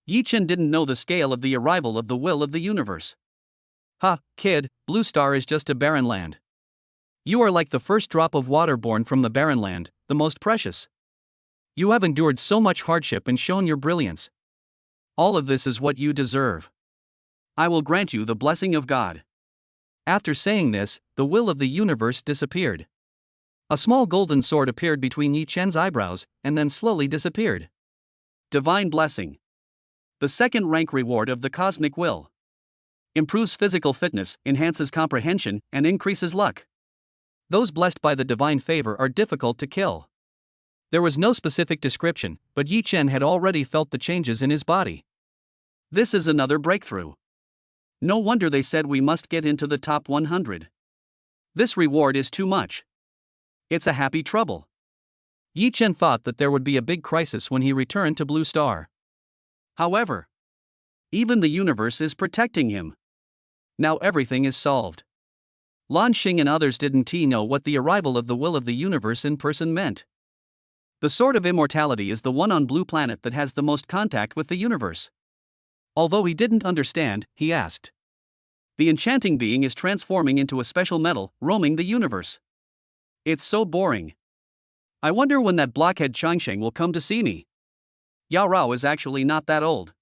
Yi Chen didn't know the scale of the arrival of the will of the universe. Ha, kid, Blue Star is just a barren land. You are like the first drop of water born from the barren land, the most precious. You have endured so much hardship and shown your brilliance. All of this is what you deserve. I will grant you the blessing of God. After saying this, the will of the universe disappeared. A small golden sword appeared between Yi Chen's eyebrows, and then slowly disappeared. Divine Blessing. The second rank reward of the cosmic will. Improves physical fitness, enhances comprehension, and increases luck. Those blessed by the divine favor are difficult to kill. There was no specific description, but Yi Chen had already felt the changes in his body. This is another breakthrough. No wonder they said we must get into the top 100. This reward is too much. It's a happy trouble. Yi Chen thought that there would be a big crisis when he returned to Blue Star. However, even the universe is protecting him. Now everything is solved. Lan Xing and others didn't know what the arrival of the will of the universe in person meant. The Sword of Immortality is the one on Blue Planet that has the most contact with the universe. Although he didn't understand, he asked. The enchanting being is transforming into a special metal, roaming the universe. It's so boring. I wonder when that blockhead Changsheng will come to see me. Yao Rao is actually not that old.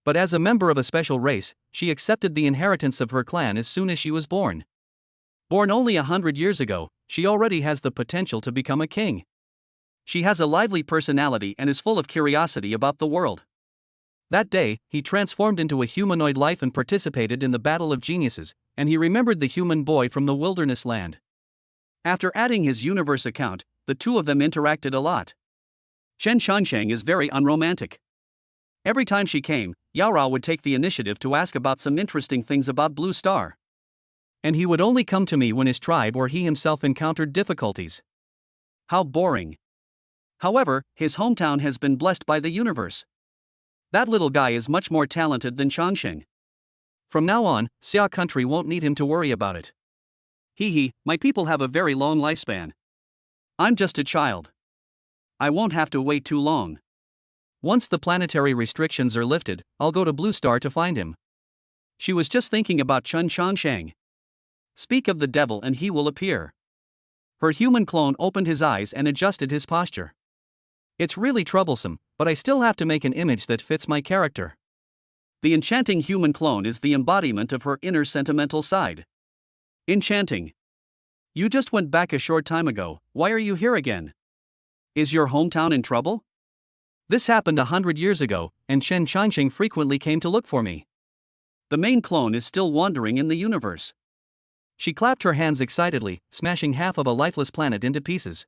But as a member of a special race, she accepted the inheritance of her clan as soon as she was born. Born only 100 years ago, she already has the potential to become a king. She has a lively personality and is full of curiosity about the world. That day, he transformed into a humanoid life and participated in the Battle of Geniuses, and he remembered the human boy from the wilderness land. After adding his universe account, the two of them interacted a lot. Chen Changsheng is very unromantic. Every time she came, Yao Rao would take the initiative to ask about some interesting things about Blue Star. And he would only come to me when his tribe or he himself encountered difficulties. How boring. However, his hometown has been blessed by the universe. That little guy is much more talented than Changsheng. From now on, Xia country won't need him to worry about it. My people have a very long lifespan. I'm just a child. I won't have to wait too long. Once the planetary restrictions are lifted, I'll go to Blue Star to find him. She was just thinking about Chen Changsheng. Speak of the devil and he will appear. Her human clone opened his eyes and adjusted his posture. It's really troublesome, but I still have to make an image that fits my character. The enchanting human clone is the embodiment of her inner sentimental side. Enchanting. You just went back a short time ago, why are you here again? Is your hometown in trouble? This happened 100 years ago, and Chen Changsheng frequently came to look for me. The main clone is still wandering in the universe. She clapped her hands excitedly, smashing half of a lifeless planet into pieces.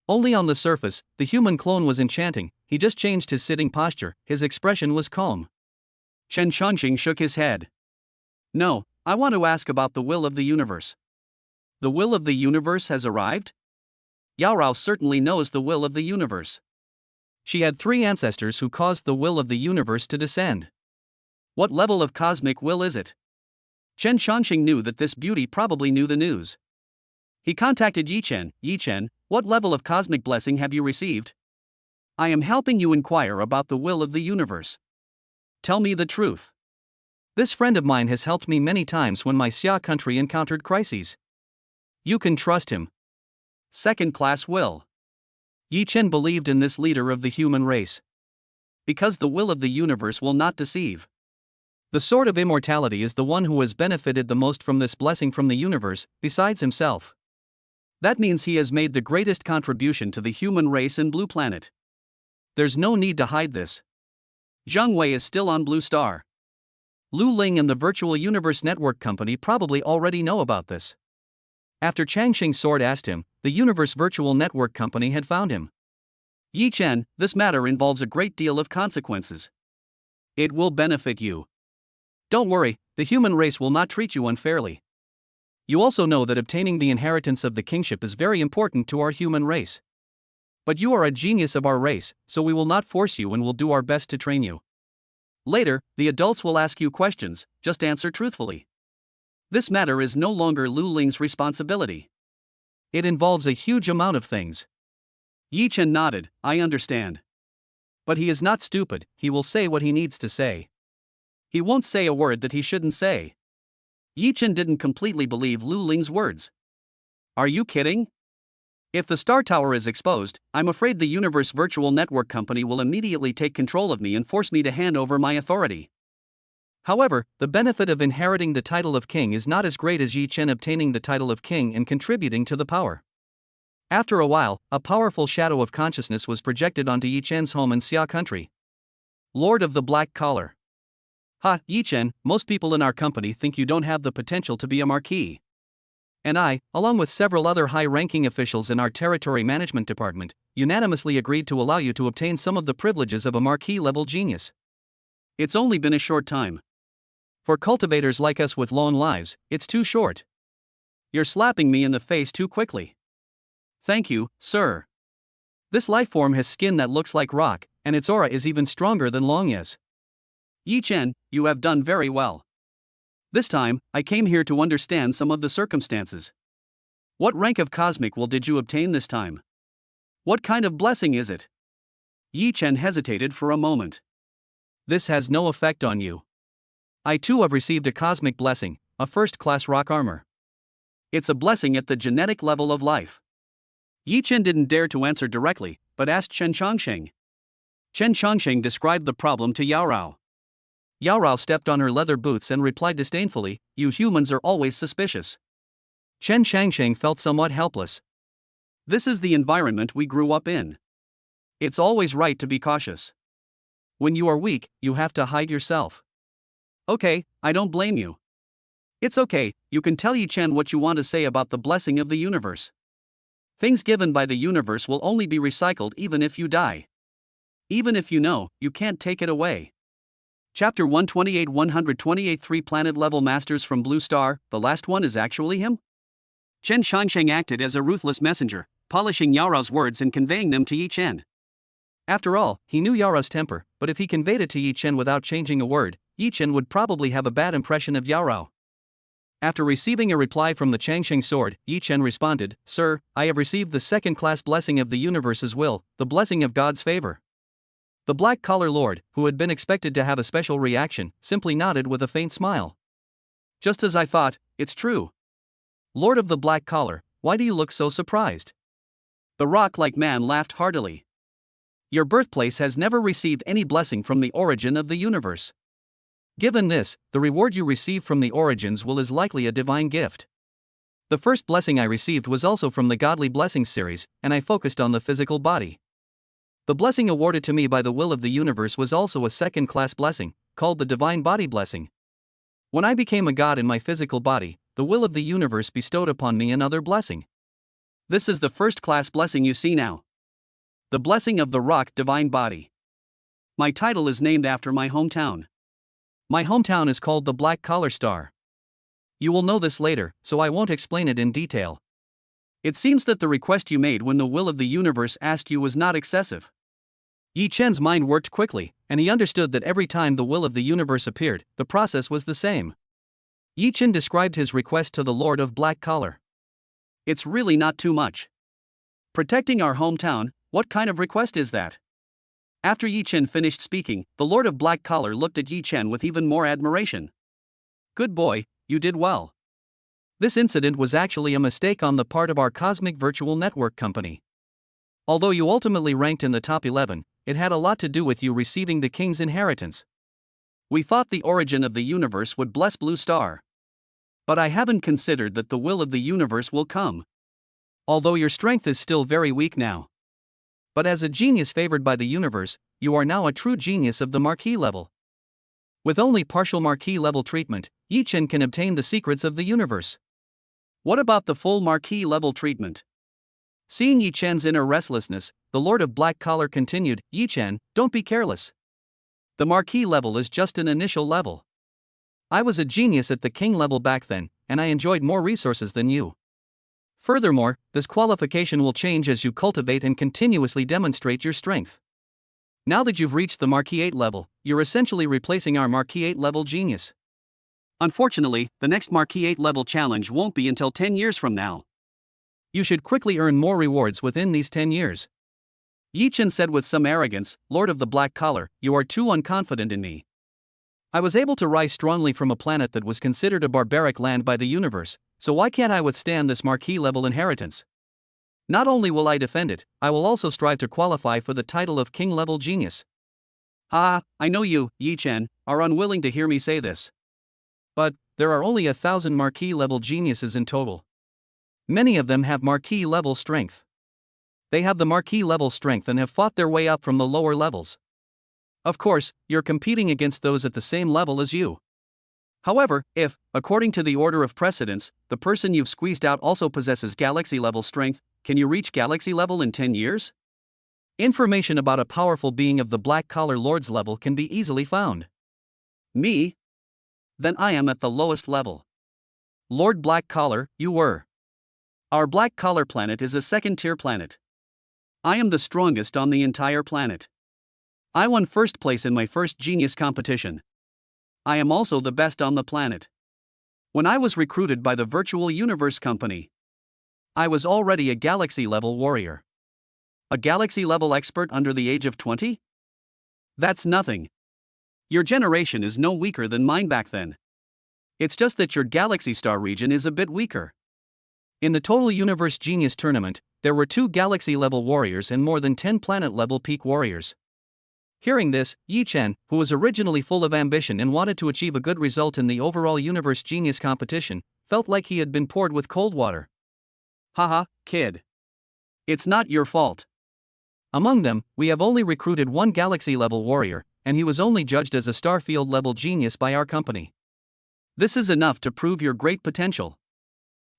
Only on the surface, the human clone was enchanting, he just changed his sitting posture, his expression was calm. Chen Changsheng shook his head. No, I want to ask about the will of the universe. The will of the universe has arrived? Yao Rao certainly knows the will of the universe. She had 3 ancestors who caused the will of the universe to descend. What level of cosmic will is it? Chen Chongqing knew that this beauty probably knew the news. He contacted Yi Chen. Yi Chen, what level of cosmic blessing have you received? I am helping you inquire about the will of the universe. Tell me the truth. This friend of mine has helped me many times when my Xia country encountered crises. You can trust him. Second-class will. Yi Chen believed in this leader of the human race. Because the will of the universe will not deceive. The Sword of Immortality is the one who has benefited the most from this blessing from the universe, besides himself. That means he has made the greatest contribution to the human race in Blue Planet. There's no need to hide this. Zheng Wei is still on Blue Star. Lu Ling and the Virtual Universe Network Company probably already know about this. After Changqing's sword asked him, the Universe Virtual Network Company had found him. Yi Chen, this matter involves a great deal of consequences. It will benefit you. Don't worry, the human race will not treat you unfairly. You also know that obtaining the inheritance of the kingship is very important to our human race. But you are a genius of our race, so we will not force you and will do our best to train you. Later, the adults will ask you questions, just answer truthfully. This matter is no longer Lu Ling's responsibility. It involves a huge amount of things. Yi Chen nodded, I understand. But he is not stupid, he will say what he needs to say. He won't say a word that he shouldn't say. Yi Chen didn't completely believe Lu Ling's words. Are you kidding? If the Star Tower is exposed, I'm afraid the Universe Virtual Network Company will immediately take control of me and force me to hand over my authority. However, the benefit of inheriting the title of king is not as great as Yi Chen obtaining the title of king and contributing to the power. After a while, a powerful shadow of consciousness was projected onto Yi Chen's home in Xia country. Lord of the Black Collar. Ha, Yi Chen, most people in our company think you don't have the potential to be a marquis. And I, along with several other high-ranking officials in our territory management department, unanimously agreed to allow you to obtain some of the privileges of a marquis-level genius. It's only been a short time. For cultivators like us with long lives, it's too short. You're slapping me in the face too quickly. Thank you, sir. This life form has skin that looks like rock, and its aura is even stronger than Long Ye's. Yi Chen, you have done very well. This time, I came here to understand some of the circumstances. What rank of cosmic will did you obtain this time? What kind of blessing is it? Yi Chen hesitated for a moment. This has no effect on you. I too have received a cosmic blessing, a first-class rock armor. It's a blessing at the genetic level of life. Yi Chen didn't dare to answer directly, but asked Chen Chongqing. Chen Chongqing described the problem to Yao Rao. Yao Rao stepped on her leather boots and replied disdainfully, you humans are always suspicious. Chen Chongqing felt somewhat helpless. This is the environment we grew up in. It's always right to be cautious. When you are weak, you have to hide yourself. Okay, I don't blame you. It's okay, you can tell Yi Chen what you want to say about the blessing of the universe. Things given by the universe will only be recycled even if you die. Even if you know, you can't take it away. Chapter 128 128 3 Planet Level Masters from Blue Star, the last one is actually him? Chen Chongqing acted as a ruthless messenger, polishing Yao Rao's words and conveying them to Yi Chen. After all, he knew Yao Rao's temper, but if he conveyed it to Yi Chen without changing a word, Yi Chen would probably have a bad impression of Yao Rao. After receiving a reply from the Changqing sword, Yi Chen responded, Sir, I have received the second-class blessing of the universe's will, the blessing of God's favor. The Black Collar Lord, who had been expected to have a special reaction, simply nodded with a faint smile. Just as I thought, it's true. Lord of the Black Collar, why do you look so surprised? The rock-like man laughed heartily. Your birthplace has never received any blessing from the origin of the universe. Given this, the reward you receive from the origins will is likely a divine gift. The first blessing I received was also from the Godly Blessings series, and I focused on the physical body. The blessing awarded to me by the will of the universe was also a second-class blessing, called the Divine Body Blessing. When I became a god in my physical body, the will of the universe bestowed upon me another blessing. This is the first-class blessing you see now. The blessing of the rock divine body. My title is named after my hometown. My hometown is called the Black Collar Star. You will know this later, so I won't explain it in detail. It seems that the request you made when the will of the universe asked you was not excessive. Yi Chen's mind worked quickly, and he understood that every time the will of the universe appeared, the process was the same. Yi Chen described his request to the Lord of Black Collar. It's really not too much. Protecting our hometown, what kind of request is that? After Yi Chen finished speaking, the Lord of Black Collar looked at Yi Chen with even more admiration. Good boy, you did well. This incident was actually a mistake on the part of our Cosmic Virtual Network company. Although you ultimately ranked in the top 11, it had a lot to do with you receiving the king's inheritance. We thought the origin of the universe would bless Blue Star. But I haven't considered that the will of the universe will come. Although your strength is still very weak now. But as a genius favored by the universe, you are now a true genius of the Marquis level. With only partial Marquis level treatment, Yi Chen can obtain the secrets of the universe. What about the full Marquis level treatment? Seeing Yi Chen's inner restlessness, the Lord of Black Collar continued, Yi Chen, don't be careless. The Marquis level is just an initial level. I was a genius at the King level back then, and I enjoyed more resources than you. Furthermore, this qualification will change as you cultivate and continuously demonstrate your strength. Now that you've reached the Marquis 8 level, you're essentially replacing our Marquis 8 level genius. Unfortunately, the next Marquis 8 level challenge won't be until 10 years from now. You should quickly earn more rewards within these 10 years. Yi Chen said with some arrogance, Lord of the Black Collar, you are too unconfident in me. I was able to rise strongly from a planet that was considered a barbaric land by the universe, so why can't I withstand this Marquis level inheritance? Not only will I defend it, I will also strive to qualify for the title of King level genius. I know you, Yi Chen, are unwilling to hear me say this. But there are only 1,000 Marquis level geniuses in total. Many of them have Marquis level strength. They have the Marquis level strength and have fought their way up from the lower levels. Of course, you're competing against those at the same level as you. However, if, according to the order of precedence, the person you've squeezed out also possesses Galaxy level strength, can you reach Galaxy level in 10 years? Information about a powerful being of the Black Collar Lord's level can be easily found. Me? Then I am at the lowest level. Lord Black Collar, you were. Our Black Collar planet is a second-tier planet. I am the strongest on the entire planet. I won first place in my first genius competition. I am also the best on the planet. When I was recruited by the Virtual Universe Company, I was already a Galaxy-level warrior. A Galaxy-level expert under the age of 20? That's nothing. Your generation is no weaker than mine back then. It's just that your Galaxy Star region is a bit weaker. In the Total Universe Genius Tournament, there were 2 Galaxy-level warriors and more than 10 planet-level peak warriors. Hearing this, Yi Chen, who was originally full of ambition and wanted to achieve a good result in the overall Universe Genius competition, felt like he had been poured with cold water. Haha, kid. It's not your fault. Among them, we have only recruited 1 Galaxy-level warrior, and he was only judged as a Starfield-level genius by our company. This is enough to prove your great potential.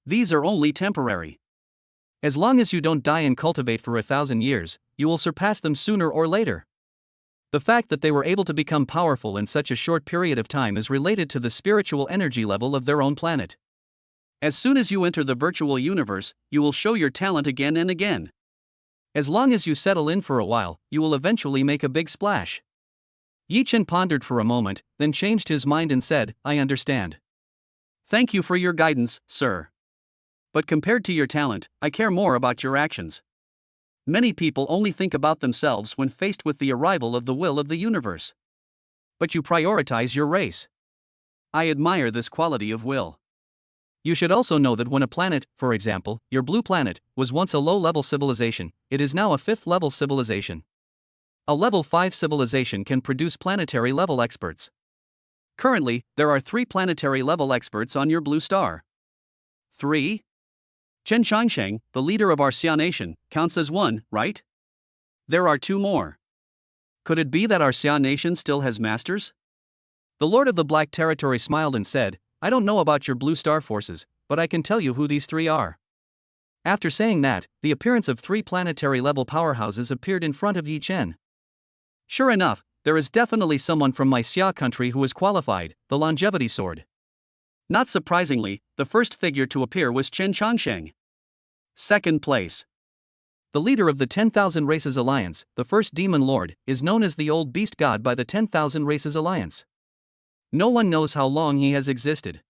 These are only temporary. As long as you don't die and cultivate for 1,000 years, you will surpass them sooner or later. The fact that they were able to become powerful in such a short period of time is related to the spiritual energy level of their own planet. As soon as you enter the virtual universe, you will show your talent again and again. As long as you settle in for a while, you will eventually make a big splash. Yi Chen pondered for a moment, then changed his mind and said, I understand. Thank you for your guidance, sir. But compared to your talent, I care more about your actions. Many people only think about themselves when faced with the arrival of the will of the universe. But you prioritize your race. I admire this quality of will. You should also know that when a planet, for example, your blue planet, was once a low-level civilization, it is now a 5th-level civilization. A level 5 civilization can produce planetary-level experts. Currently, there are 3 planetary-level experts on your blue star. 3? Chen Changsheng, the leader of our Xia nation, counts as 1, right? There are 2 more. Could it be that our Xia nation still has masters? The Lord of the Black Territory smiled and said, I don't know about your blue star forces, but I can tell you who these 3 are. After saying that, the appearance of 3 planetary-level powerhouses appeared in front of Yi Chen. Sure enough, there is definitely someone from my Xia country who is qualified, the Longevity Sword. Not surprisingly, the first figure to appear was Chen Changsheng. Second place. The leader of the 10,000 Races Alliance, the first Demon Lord, is known as the Old Beast God by the 10,000 Races Alliance. No one knows how long he has existed.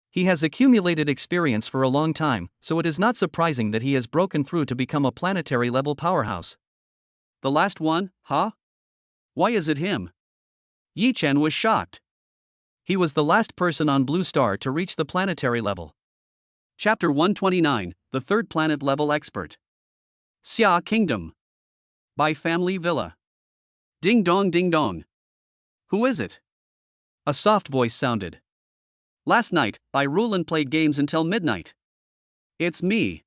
He has accumulated experience for a long time, so it is not surprising that he has broken through to become a planetary-level powerhouse. The last one, huh? Why is it him? Yi Chen was shocked. He was the last person on Blue Star to reach the planetary level. Chapter 129, The Third Planet Level Expert. Xia Kingdom. By Family Villa. Ding dong ding dong. Who is it? A soft voice sounded. Last night, I Rulin played games until midnight. It's me.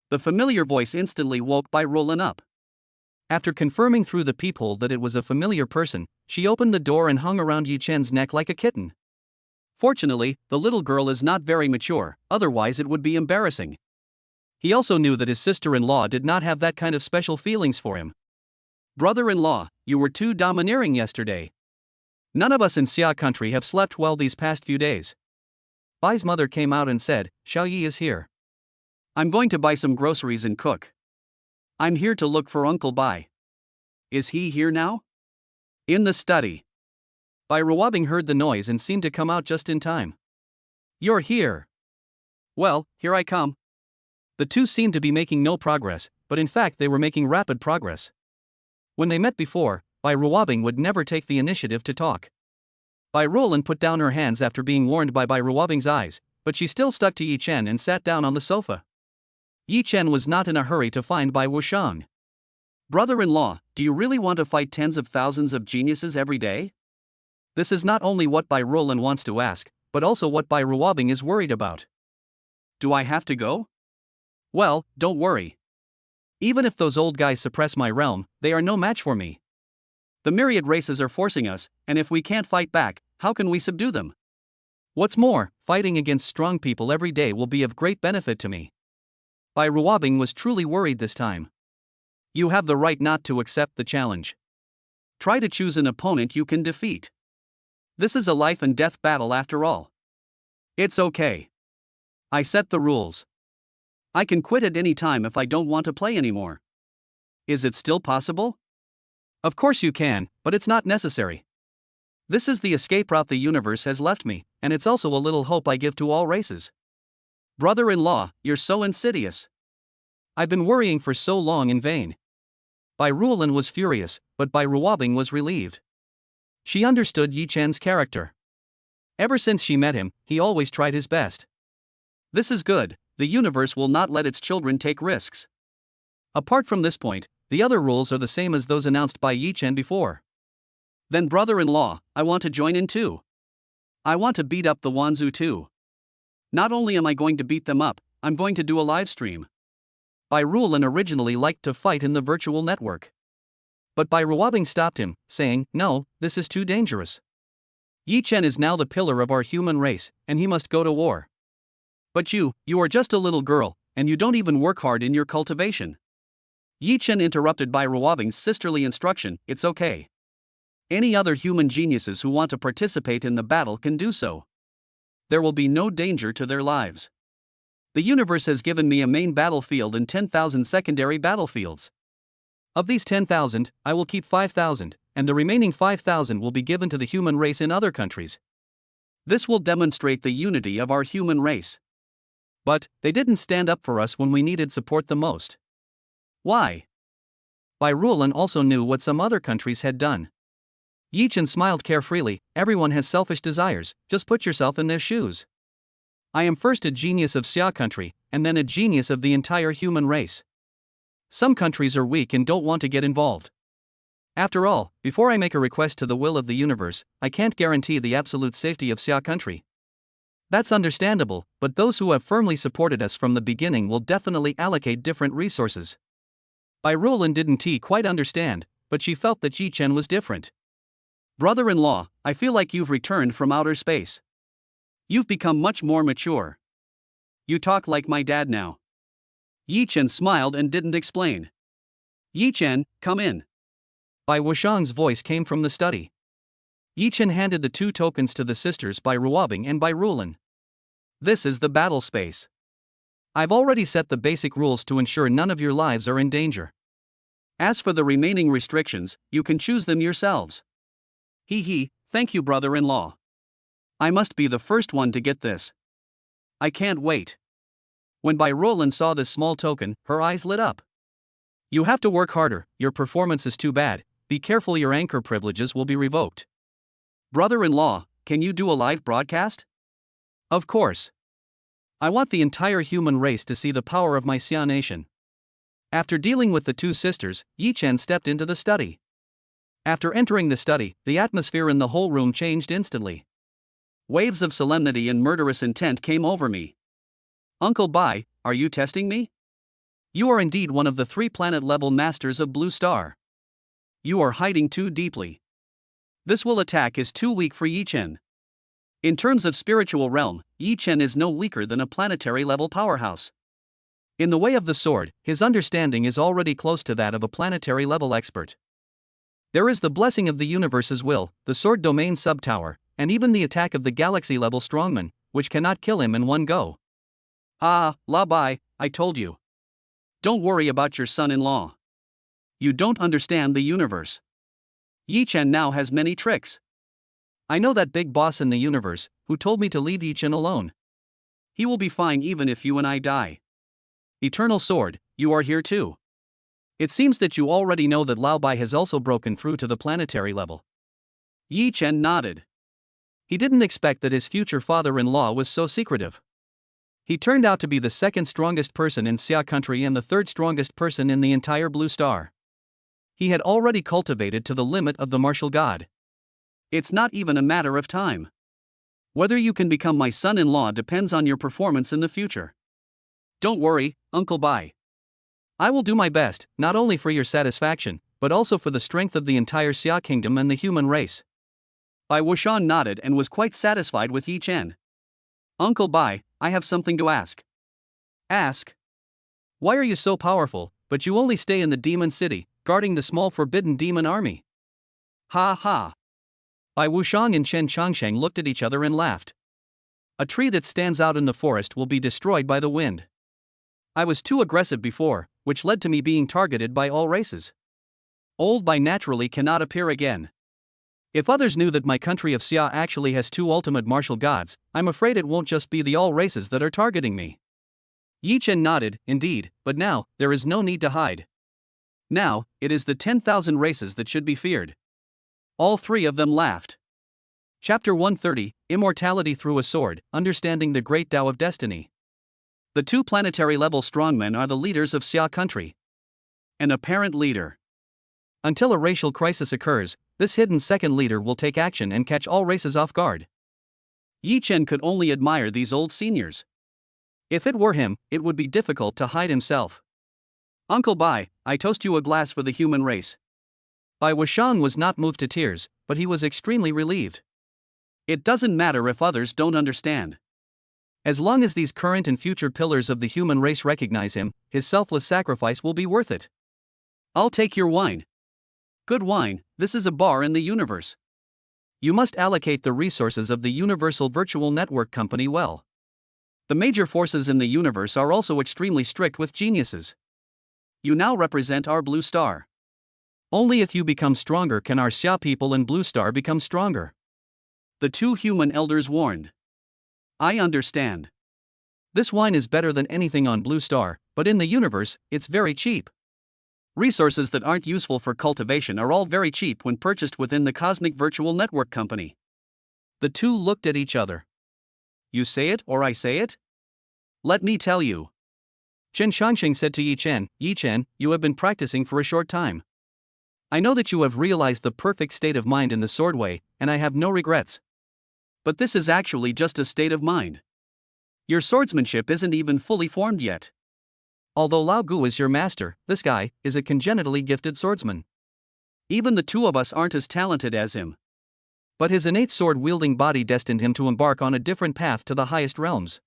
The familiar voice instantly woke Bai Rulin up. After confirming through the peephole that it was a familiar person, she opened the door and hung around Yi Chen's neck like a kitten. Fortunately, the little girl is not very mature, otherwise it would be embarrassing. He also knew that his sister-in-law did not have that kind of special feelings for him. Brother-in-law, you were too domineering yesterday. None of us in Xia country have slept well these past few days. Bai's mother came out and said, Xiao Yi is here. I'm going to buy some groceries and cook. I'm here to look for Uncle Bai. Is he here now? In the study. Bai Ruobing heard the noise and seemed to come out just in time. You're here. Well, here I come. The two seemed to be making no progress, but in fact they were making rapid progress. When they met before, Bai Ruobing would never take the initiative to talk. Bai Rulin put down her hands after being warned by Bai Ruobing's eyes, but she still stuck to Yi Chen and sat down on the sofa. Yi Chen was not in a hurry to find Bai Wushang. Brother-in-law, do you really want to fight tens of thousands of geniuses every day? This is not only what Bai Rulin wants to ask, but also what Bai Ruobing is worried about. Do I have to go? Well, don't worry. Even if those old guys suppress my realm, they are no match for me. The myriad races are forcing us, and if we can't fight back, how can we subdue them? What's more, fighting against strong people every day will be of great benefit to me. Bai Ruobing was truly worried this time. You have the right not to accept the challenge. Try to choose an opponent you can defeat. This is a life and death battle after all. It's okay. I set the rules. I can quit at any time if I don't want to play anymore. Is it still possible? Of course you can, but it's not necessary. This is the escape route the universe has left me, and it's also a little hope I give to all races. Brother-in-law, you're so insidious. I've been worrying for so long in vain. Bai Rulin was furious, but Bai Ruobing was relieved. She understood Yi Chen's character. Ever since she met him, he always tried his best. This is good, the universe will not let its children take risks. Apart from this point, the other rules are the same as those announced by Yi Chen before. Then brother-in-law, I want to join in too. I want to beat up the Wanzu too. Not only am I going to beat them up, I'm going to do a live stream. Bai Rulin originally liked to fight in the virtual network. But Bai Ruobing stopped him, saying, no, this is too dangerous. Yi Chen is now the pillar of our human race, and he must go to war. But you are just a little girl, and you don't even work hard in your cultivation. Yi Chen interrupted Bai Ruobing's sisterly instruction, it's okay. Any other human geniuses who want to participate in the battle can do so. There will be no danger to their lives. The universe has given me a main battlefield and 10,000 secondary battlefields. Of these 10,000, I will keep 5,000, and the remaining 5,000 will be given to the human race in other countries. This will demonstrate the unity of our human race. But they didn't stand up for us when we needed support the most. Why? Bai Rulin also knew what some other countries had done. Yi Chen smiled carefreely, everyone has selfish desires, just put yourself in their shoes. I am first a genius of Xia country, and then a genius of the entire human race. Some countries are weak and don't want to get involved. After all, before I make a request to the will of the universe, I can't guarantee the absolute safety of Xia country. That's understandable, but those who have firmly supported us from the beginning will definitely allocate different resources. Bai Rulin didn't quite understand, but she felt that Yi Chen was different. Brother-in-law, I feel like you've returned from outer space. You've become much more mature. You talk like my dad now. Yi Chen smiled and didn't explain. Yi Chen, come in. Bai Wushang's voice came from the study. Yi Chen handed the two tokens to the sisters Bai Ruobing and Bai Rulin. This is the battle space. I've already set the basic rules to ensure none of your lives are in danger. As for the remaining restrictions, you can choose them yourselves. Hee, thank you, brother-in-law. I must be the first one to get this. I can't wait. When Bai Roland saw this small token, her eyes lit up. You have to work harder, your performance is too bad, be careful your anchor privileges will be revoked. Brother-in-law, can you do a live broadcast? Of course. I want the entire human race to see the power of my Xia nation. After dealing with the two sisters, Yi Chen stepped into the study. After entering the study, the atmosphere in the whole room changed instantly. Waves of solemnity and murderous intent came over me. Uncle Bai, are you testing me? You are indeed one of the 3 planet-level masters of Blue Star. You are hiding too deeply. This will attack is too weak for Yi Chen. In terms of spiritual realm, Yi Chen is no weaker than a planetary-level powerhouse. In the way of the sword, his understanding is already close to that of a planetary-level expert. There is the blessing of the universe's will, the sword domain sub-tower, and even the attack of the galaxy-level strongman, which cannot kill him in one go. La Bai, I told you. Don't worry about your son-in-law. You don't understand the universe. Yi Chen now has many tricks. I know that big boss in the universe, who told me to leave Yi Chen alone. He will be fine even if you and I die. Eternal Sword, you are here too. It seems that you already know that Lao Bai has also broken through to the planetary level. Yi Chen nodded. He didn't expect that his future father-in-law was so secretive. He turned out to be the 2nd strongest person in Xia country and the 3rd strongest person in the entire Blue Star. He had already cultivated to the limit of the martial god. It's not even a matter of time. Whether you can become my son-in-law depends on your performance in the future. Don't worry, Uncle Bai. I will do my best, not only for your satisfaction, but also for the strength of the entire Xia kingdom and the human race. Bai Wuxian nodded and was quite satisfied with Yi Chen. Uncle Bai, I have something to ask. Ask? Why are you so powerful, but you only stay in the demon city, guarding the small forbidden demon army? Ha. Bai Wuxian and Chen Changsheng looked at each other and laughed. A tree that stands out in the forest will be destroyed by the wind. I was too aggressive before, which led to me being targeted by all races. Old Bai naturally cannot appear again. If others knew that my country of Xia actually has 2 ultimate martial gods, I'm afraid it won't just be the all races that are targeting me. Yi Chen nodded, indeed, but now, there is no need to hide. Now, it is the 10,000 races that should be feared. All 3 of them laughed. Chapter 130, Immortality Through a Sword, Understanding the Great Tao of Destiny. The 2 planetary-level strongmen are the leaders of Xia country. An apparent leader. Until a racial crisis occurs, this hidden second leader will take action and catch all races off guard. Yi Chen could only admire these old seniors. If it were him, it would be difficult to hide himself. Uncle Bai, I toast you a glass for the human race. Bai Wuxian was not moved to tears, but he was extremely relieved. It doesn't matter if others don't understand. As long as these current and future pillars of the human race recognize him, his selfless sacrifice will be worth it. I'll take your wine. Good wine, this is a bar in the universe. You must allocate the resources of the Universal Virtual Network Company well. The major forces in the universe are also extremely strict with geniuses. You now represent our Blue Star. Only if you become stronger can our Xia people and Blue Star become stronger. The 2 human elders warned. I understand. This wine is better than anything on Blue Star, but in the universe, it's very cheap. Resources that aren't useful for cultivation are all very cheap when purchased within the Cosmic Virtual Network Company. The 2 looked at each other. You say it or I say it? Let me tell you. Chen Changsheng said to Yi Chen, you have been practicing for a short time. I know that you have realized the perfect state of mind in the sword way, and I have no regrets. But this is actually just a state of mind. Your swordsmanship isn't even fully formed yet. Although Lao Gu is your master, this guy is a congenitally gifted swordsman. Even the 2 of us aren't as talented as him. But his innate sword-wielding body destined him to embark on a different path to the highest realms.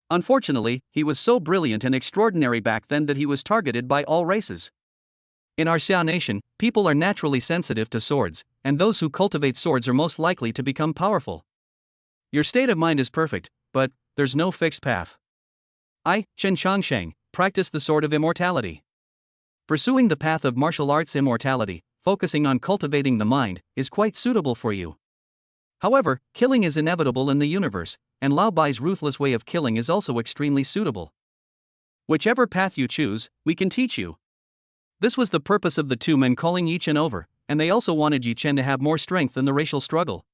Unfortunately, he was so brilliant and extraordinary back then that he was targeted by all races. In our Xia nation, people are naturally sensitive to swords, and those who cultivate swords are most likely to become powerful. Your state of mind is perfect, but there's no fixed path. I, Chen Changsheng, practice the Sword of Immortality. Pursuing the path of martial arts immortality, focusing on cultivating the mind, is quite suitable for you. However, killing is inevitable in the universe, and Lao Bai's ruthless way of killing is also extremely suitable. Whichever path you choose, we can teach you. This was the purpose of the two men calling Yi Chen over, and they also wanted Yi Chen to have more strength in the racial struggle.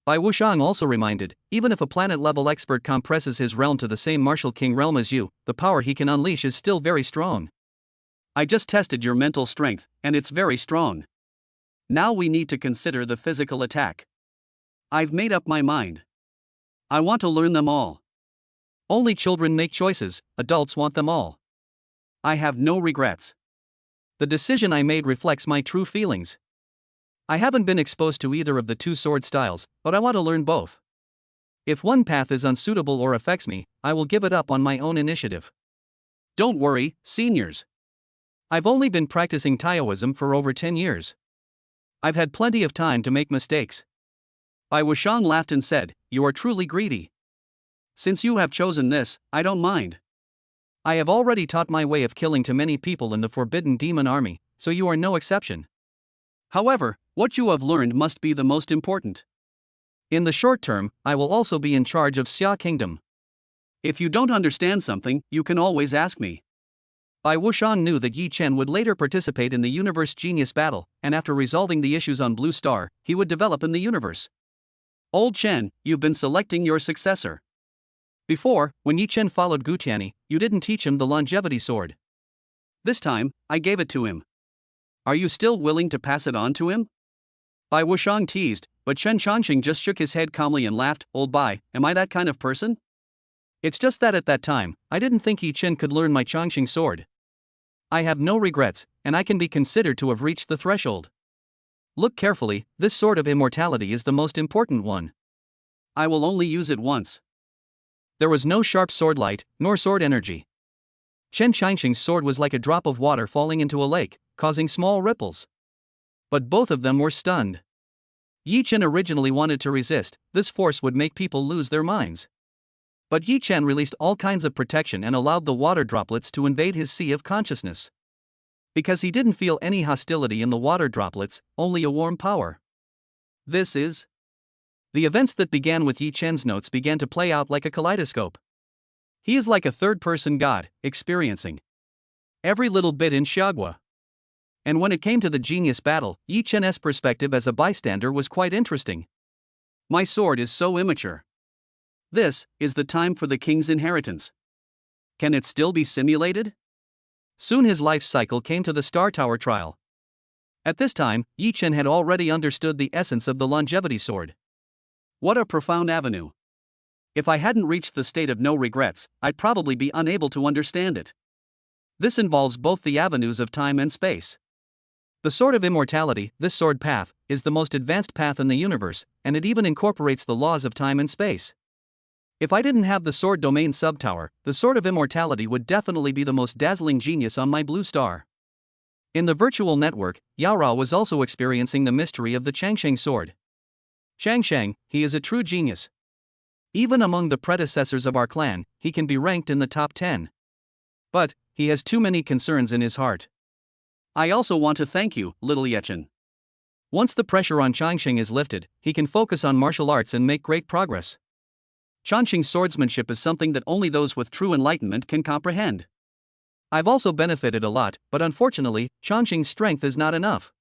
Bai Wuxiang also reminded, even if a planet-level expert compresses his realm to the same martial king realm as you, the power he can unleash is still very strong. I just tested your mental strength, and it's very strong. Now we need to consider the physical attack. I've made up my mind. I want to learn them all. Only children make choices, adults want them all. I have no regrets. The decision I made reflects my true feelings. I haven't been exposed to either of the two sword styles, but I want to learn both. If one path is unsuitable or affects me, I will give it up on my own initiative. Don't worry, seniors. I've only been practicing Taoism for over 10 years. I've had plenty of time to make mistakes. Bai Wuxiang laughed and said, "You are truly greedy. Since you have chosen this, I don't mind. I have already taught my way of killing to many people in the Forbidden Demon Army, so you are no exception. However, what you have learned must be the most important. In the short term, I will also be in charge of Xia Kingdom. If you don't understand something, you can always ask me." Bai Wuxiang knew that Yi Chen would later participate in the Universe Genius Battle, and after resolving the issues on Blue Star, he would develop in the universe. Old Chen, you've been selecting your successor. Before, when Yi Chen followed Gu Tianyi, you didn't teach him the longevity sword. This time, I gave it to him. Are you still willing to pass it on to him? Bai Wuxiang teased, but Chen Changxing just shook his head calmly and laughed. Old Bai, am I that kind of person? It's just that at that time, I didn't think Yi Chen could learn my Changxing sword. I have no regrets, and I can be considered to have reached the threshold. Look carefully, this sword of immortality is the most important one. I will only use it once. There was no sharp sword light, nor sword energy. Chen Changxing's sword was like a drop of water falling into a lake, causing small ripples. But both of them were stunned. Yi Chen originally wanted to resist, this force would make people lose their minds. But Yi Chen released all kinds of protection and allowed the water droplets to invade his sea of consciousness. Because he didn't feel any hostility in the water droplets, only a warm power. This is... The events that began with Yi Chen's notes began to play out like a kaleidoscope. He is like a third-person god, experiencing every little bit in Xiagua. And when it came to the genius battle, Yi Chen's perspective as a bystander was quite interesting. My sword is so immature. This is the time for the king's inheritance. Can it still be simulated? Soon his life cycle came to the Star Tower trial. At this time, Yi Chen had already understood the essence of the longevity sword. What a profound avenue. If I hadn't reached the state of no regrets, I'd probably be unable to understand it. This involves both the avenues of time and space. The Sword of Immortality, this sword path, is the most advanced path in the universe, and it even incorporates the laws of time and space. If I didn't have the Sword Domain Subtower, the Sword of Immortality would definitely be the most dazzling genius on my blue star. In the virtual network, Yaorao was also experiencing the mystery of the Changsheng sword. Changsheng, he is a true genius. Even among the predecessors of our clan, he can be ranked in the top 10. But, he has too many concerns in his heart. I also want to thank you, little Yechen. Once the pressure on Changsheng is lifted, he can focus on martial arts and make great progress. Changsheng's swordsmanship is something that only those with true enlightenment can comprehend. I've also benefited a lot, but unfortunately, Changsheng's strength is not enough.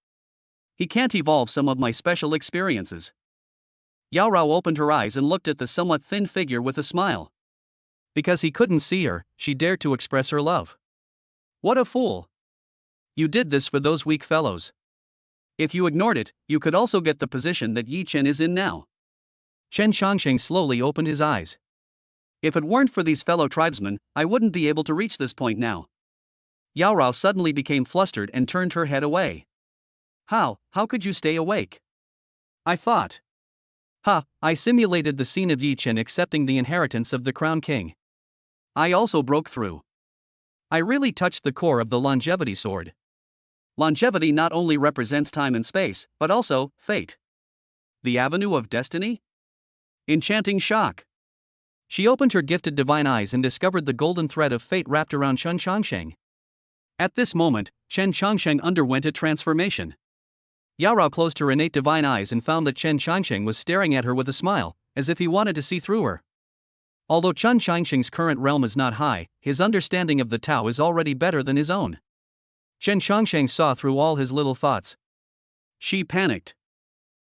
He can't evolve some of my special experiences. Yaorao opened her eyes and looked at the somewhat thin figure with a smile. Because he couldn't see her, she dared to express her love. What a fool! You did this for those weak fellows. If you ignored it, you could also get the position that Yi Chen is in now. Chen Changsheng slowly opened his eyes. If it weren't for these fellow tribesmen, I wouldn't be able to reach this point now. Yaorao suddenly became flustered and turned her head away. How could you stay awake? I thought. I simulated the scene of Yi Chen accepting the inheritance of the Crown King. I also broke through. I really touched the core of the longevity sword. Longevity not only represents time and space, but also fate. The avenue of destiny? Enchanting shock. She opened her gifted divine eyes and discovered the golden thread of fate wrapped around Chen Changsheng. At this moment, Chen Changsheng underwent a transformation. Yarao closed her innate divine eyes and found that Chen Changsheng was staring at her with a smile, as if he wanted to see through her. Although Chen Changsheng's current realm is not high, his understanding of the Tao is already better than his own. Chen Changsheng saw through all his little thoughts. She panicked.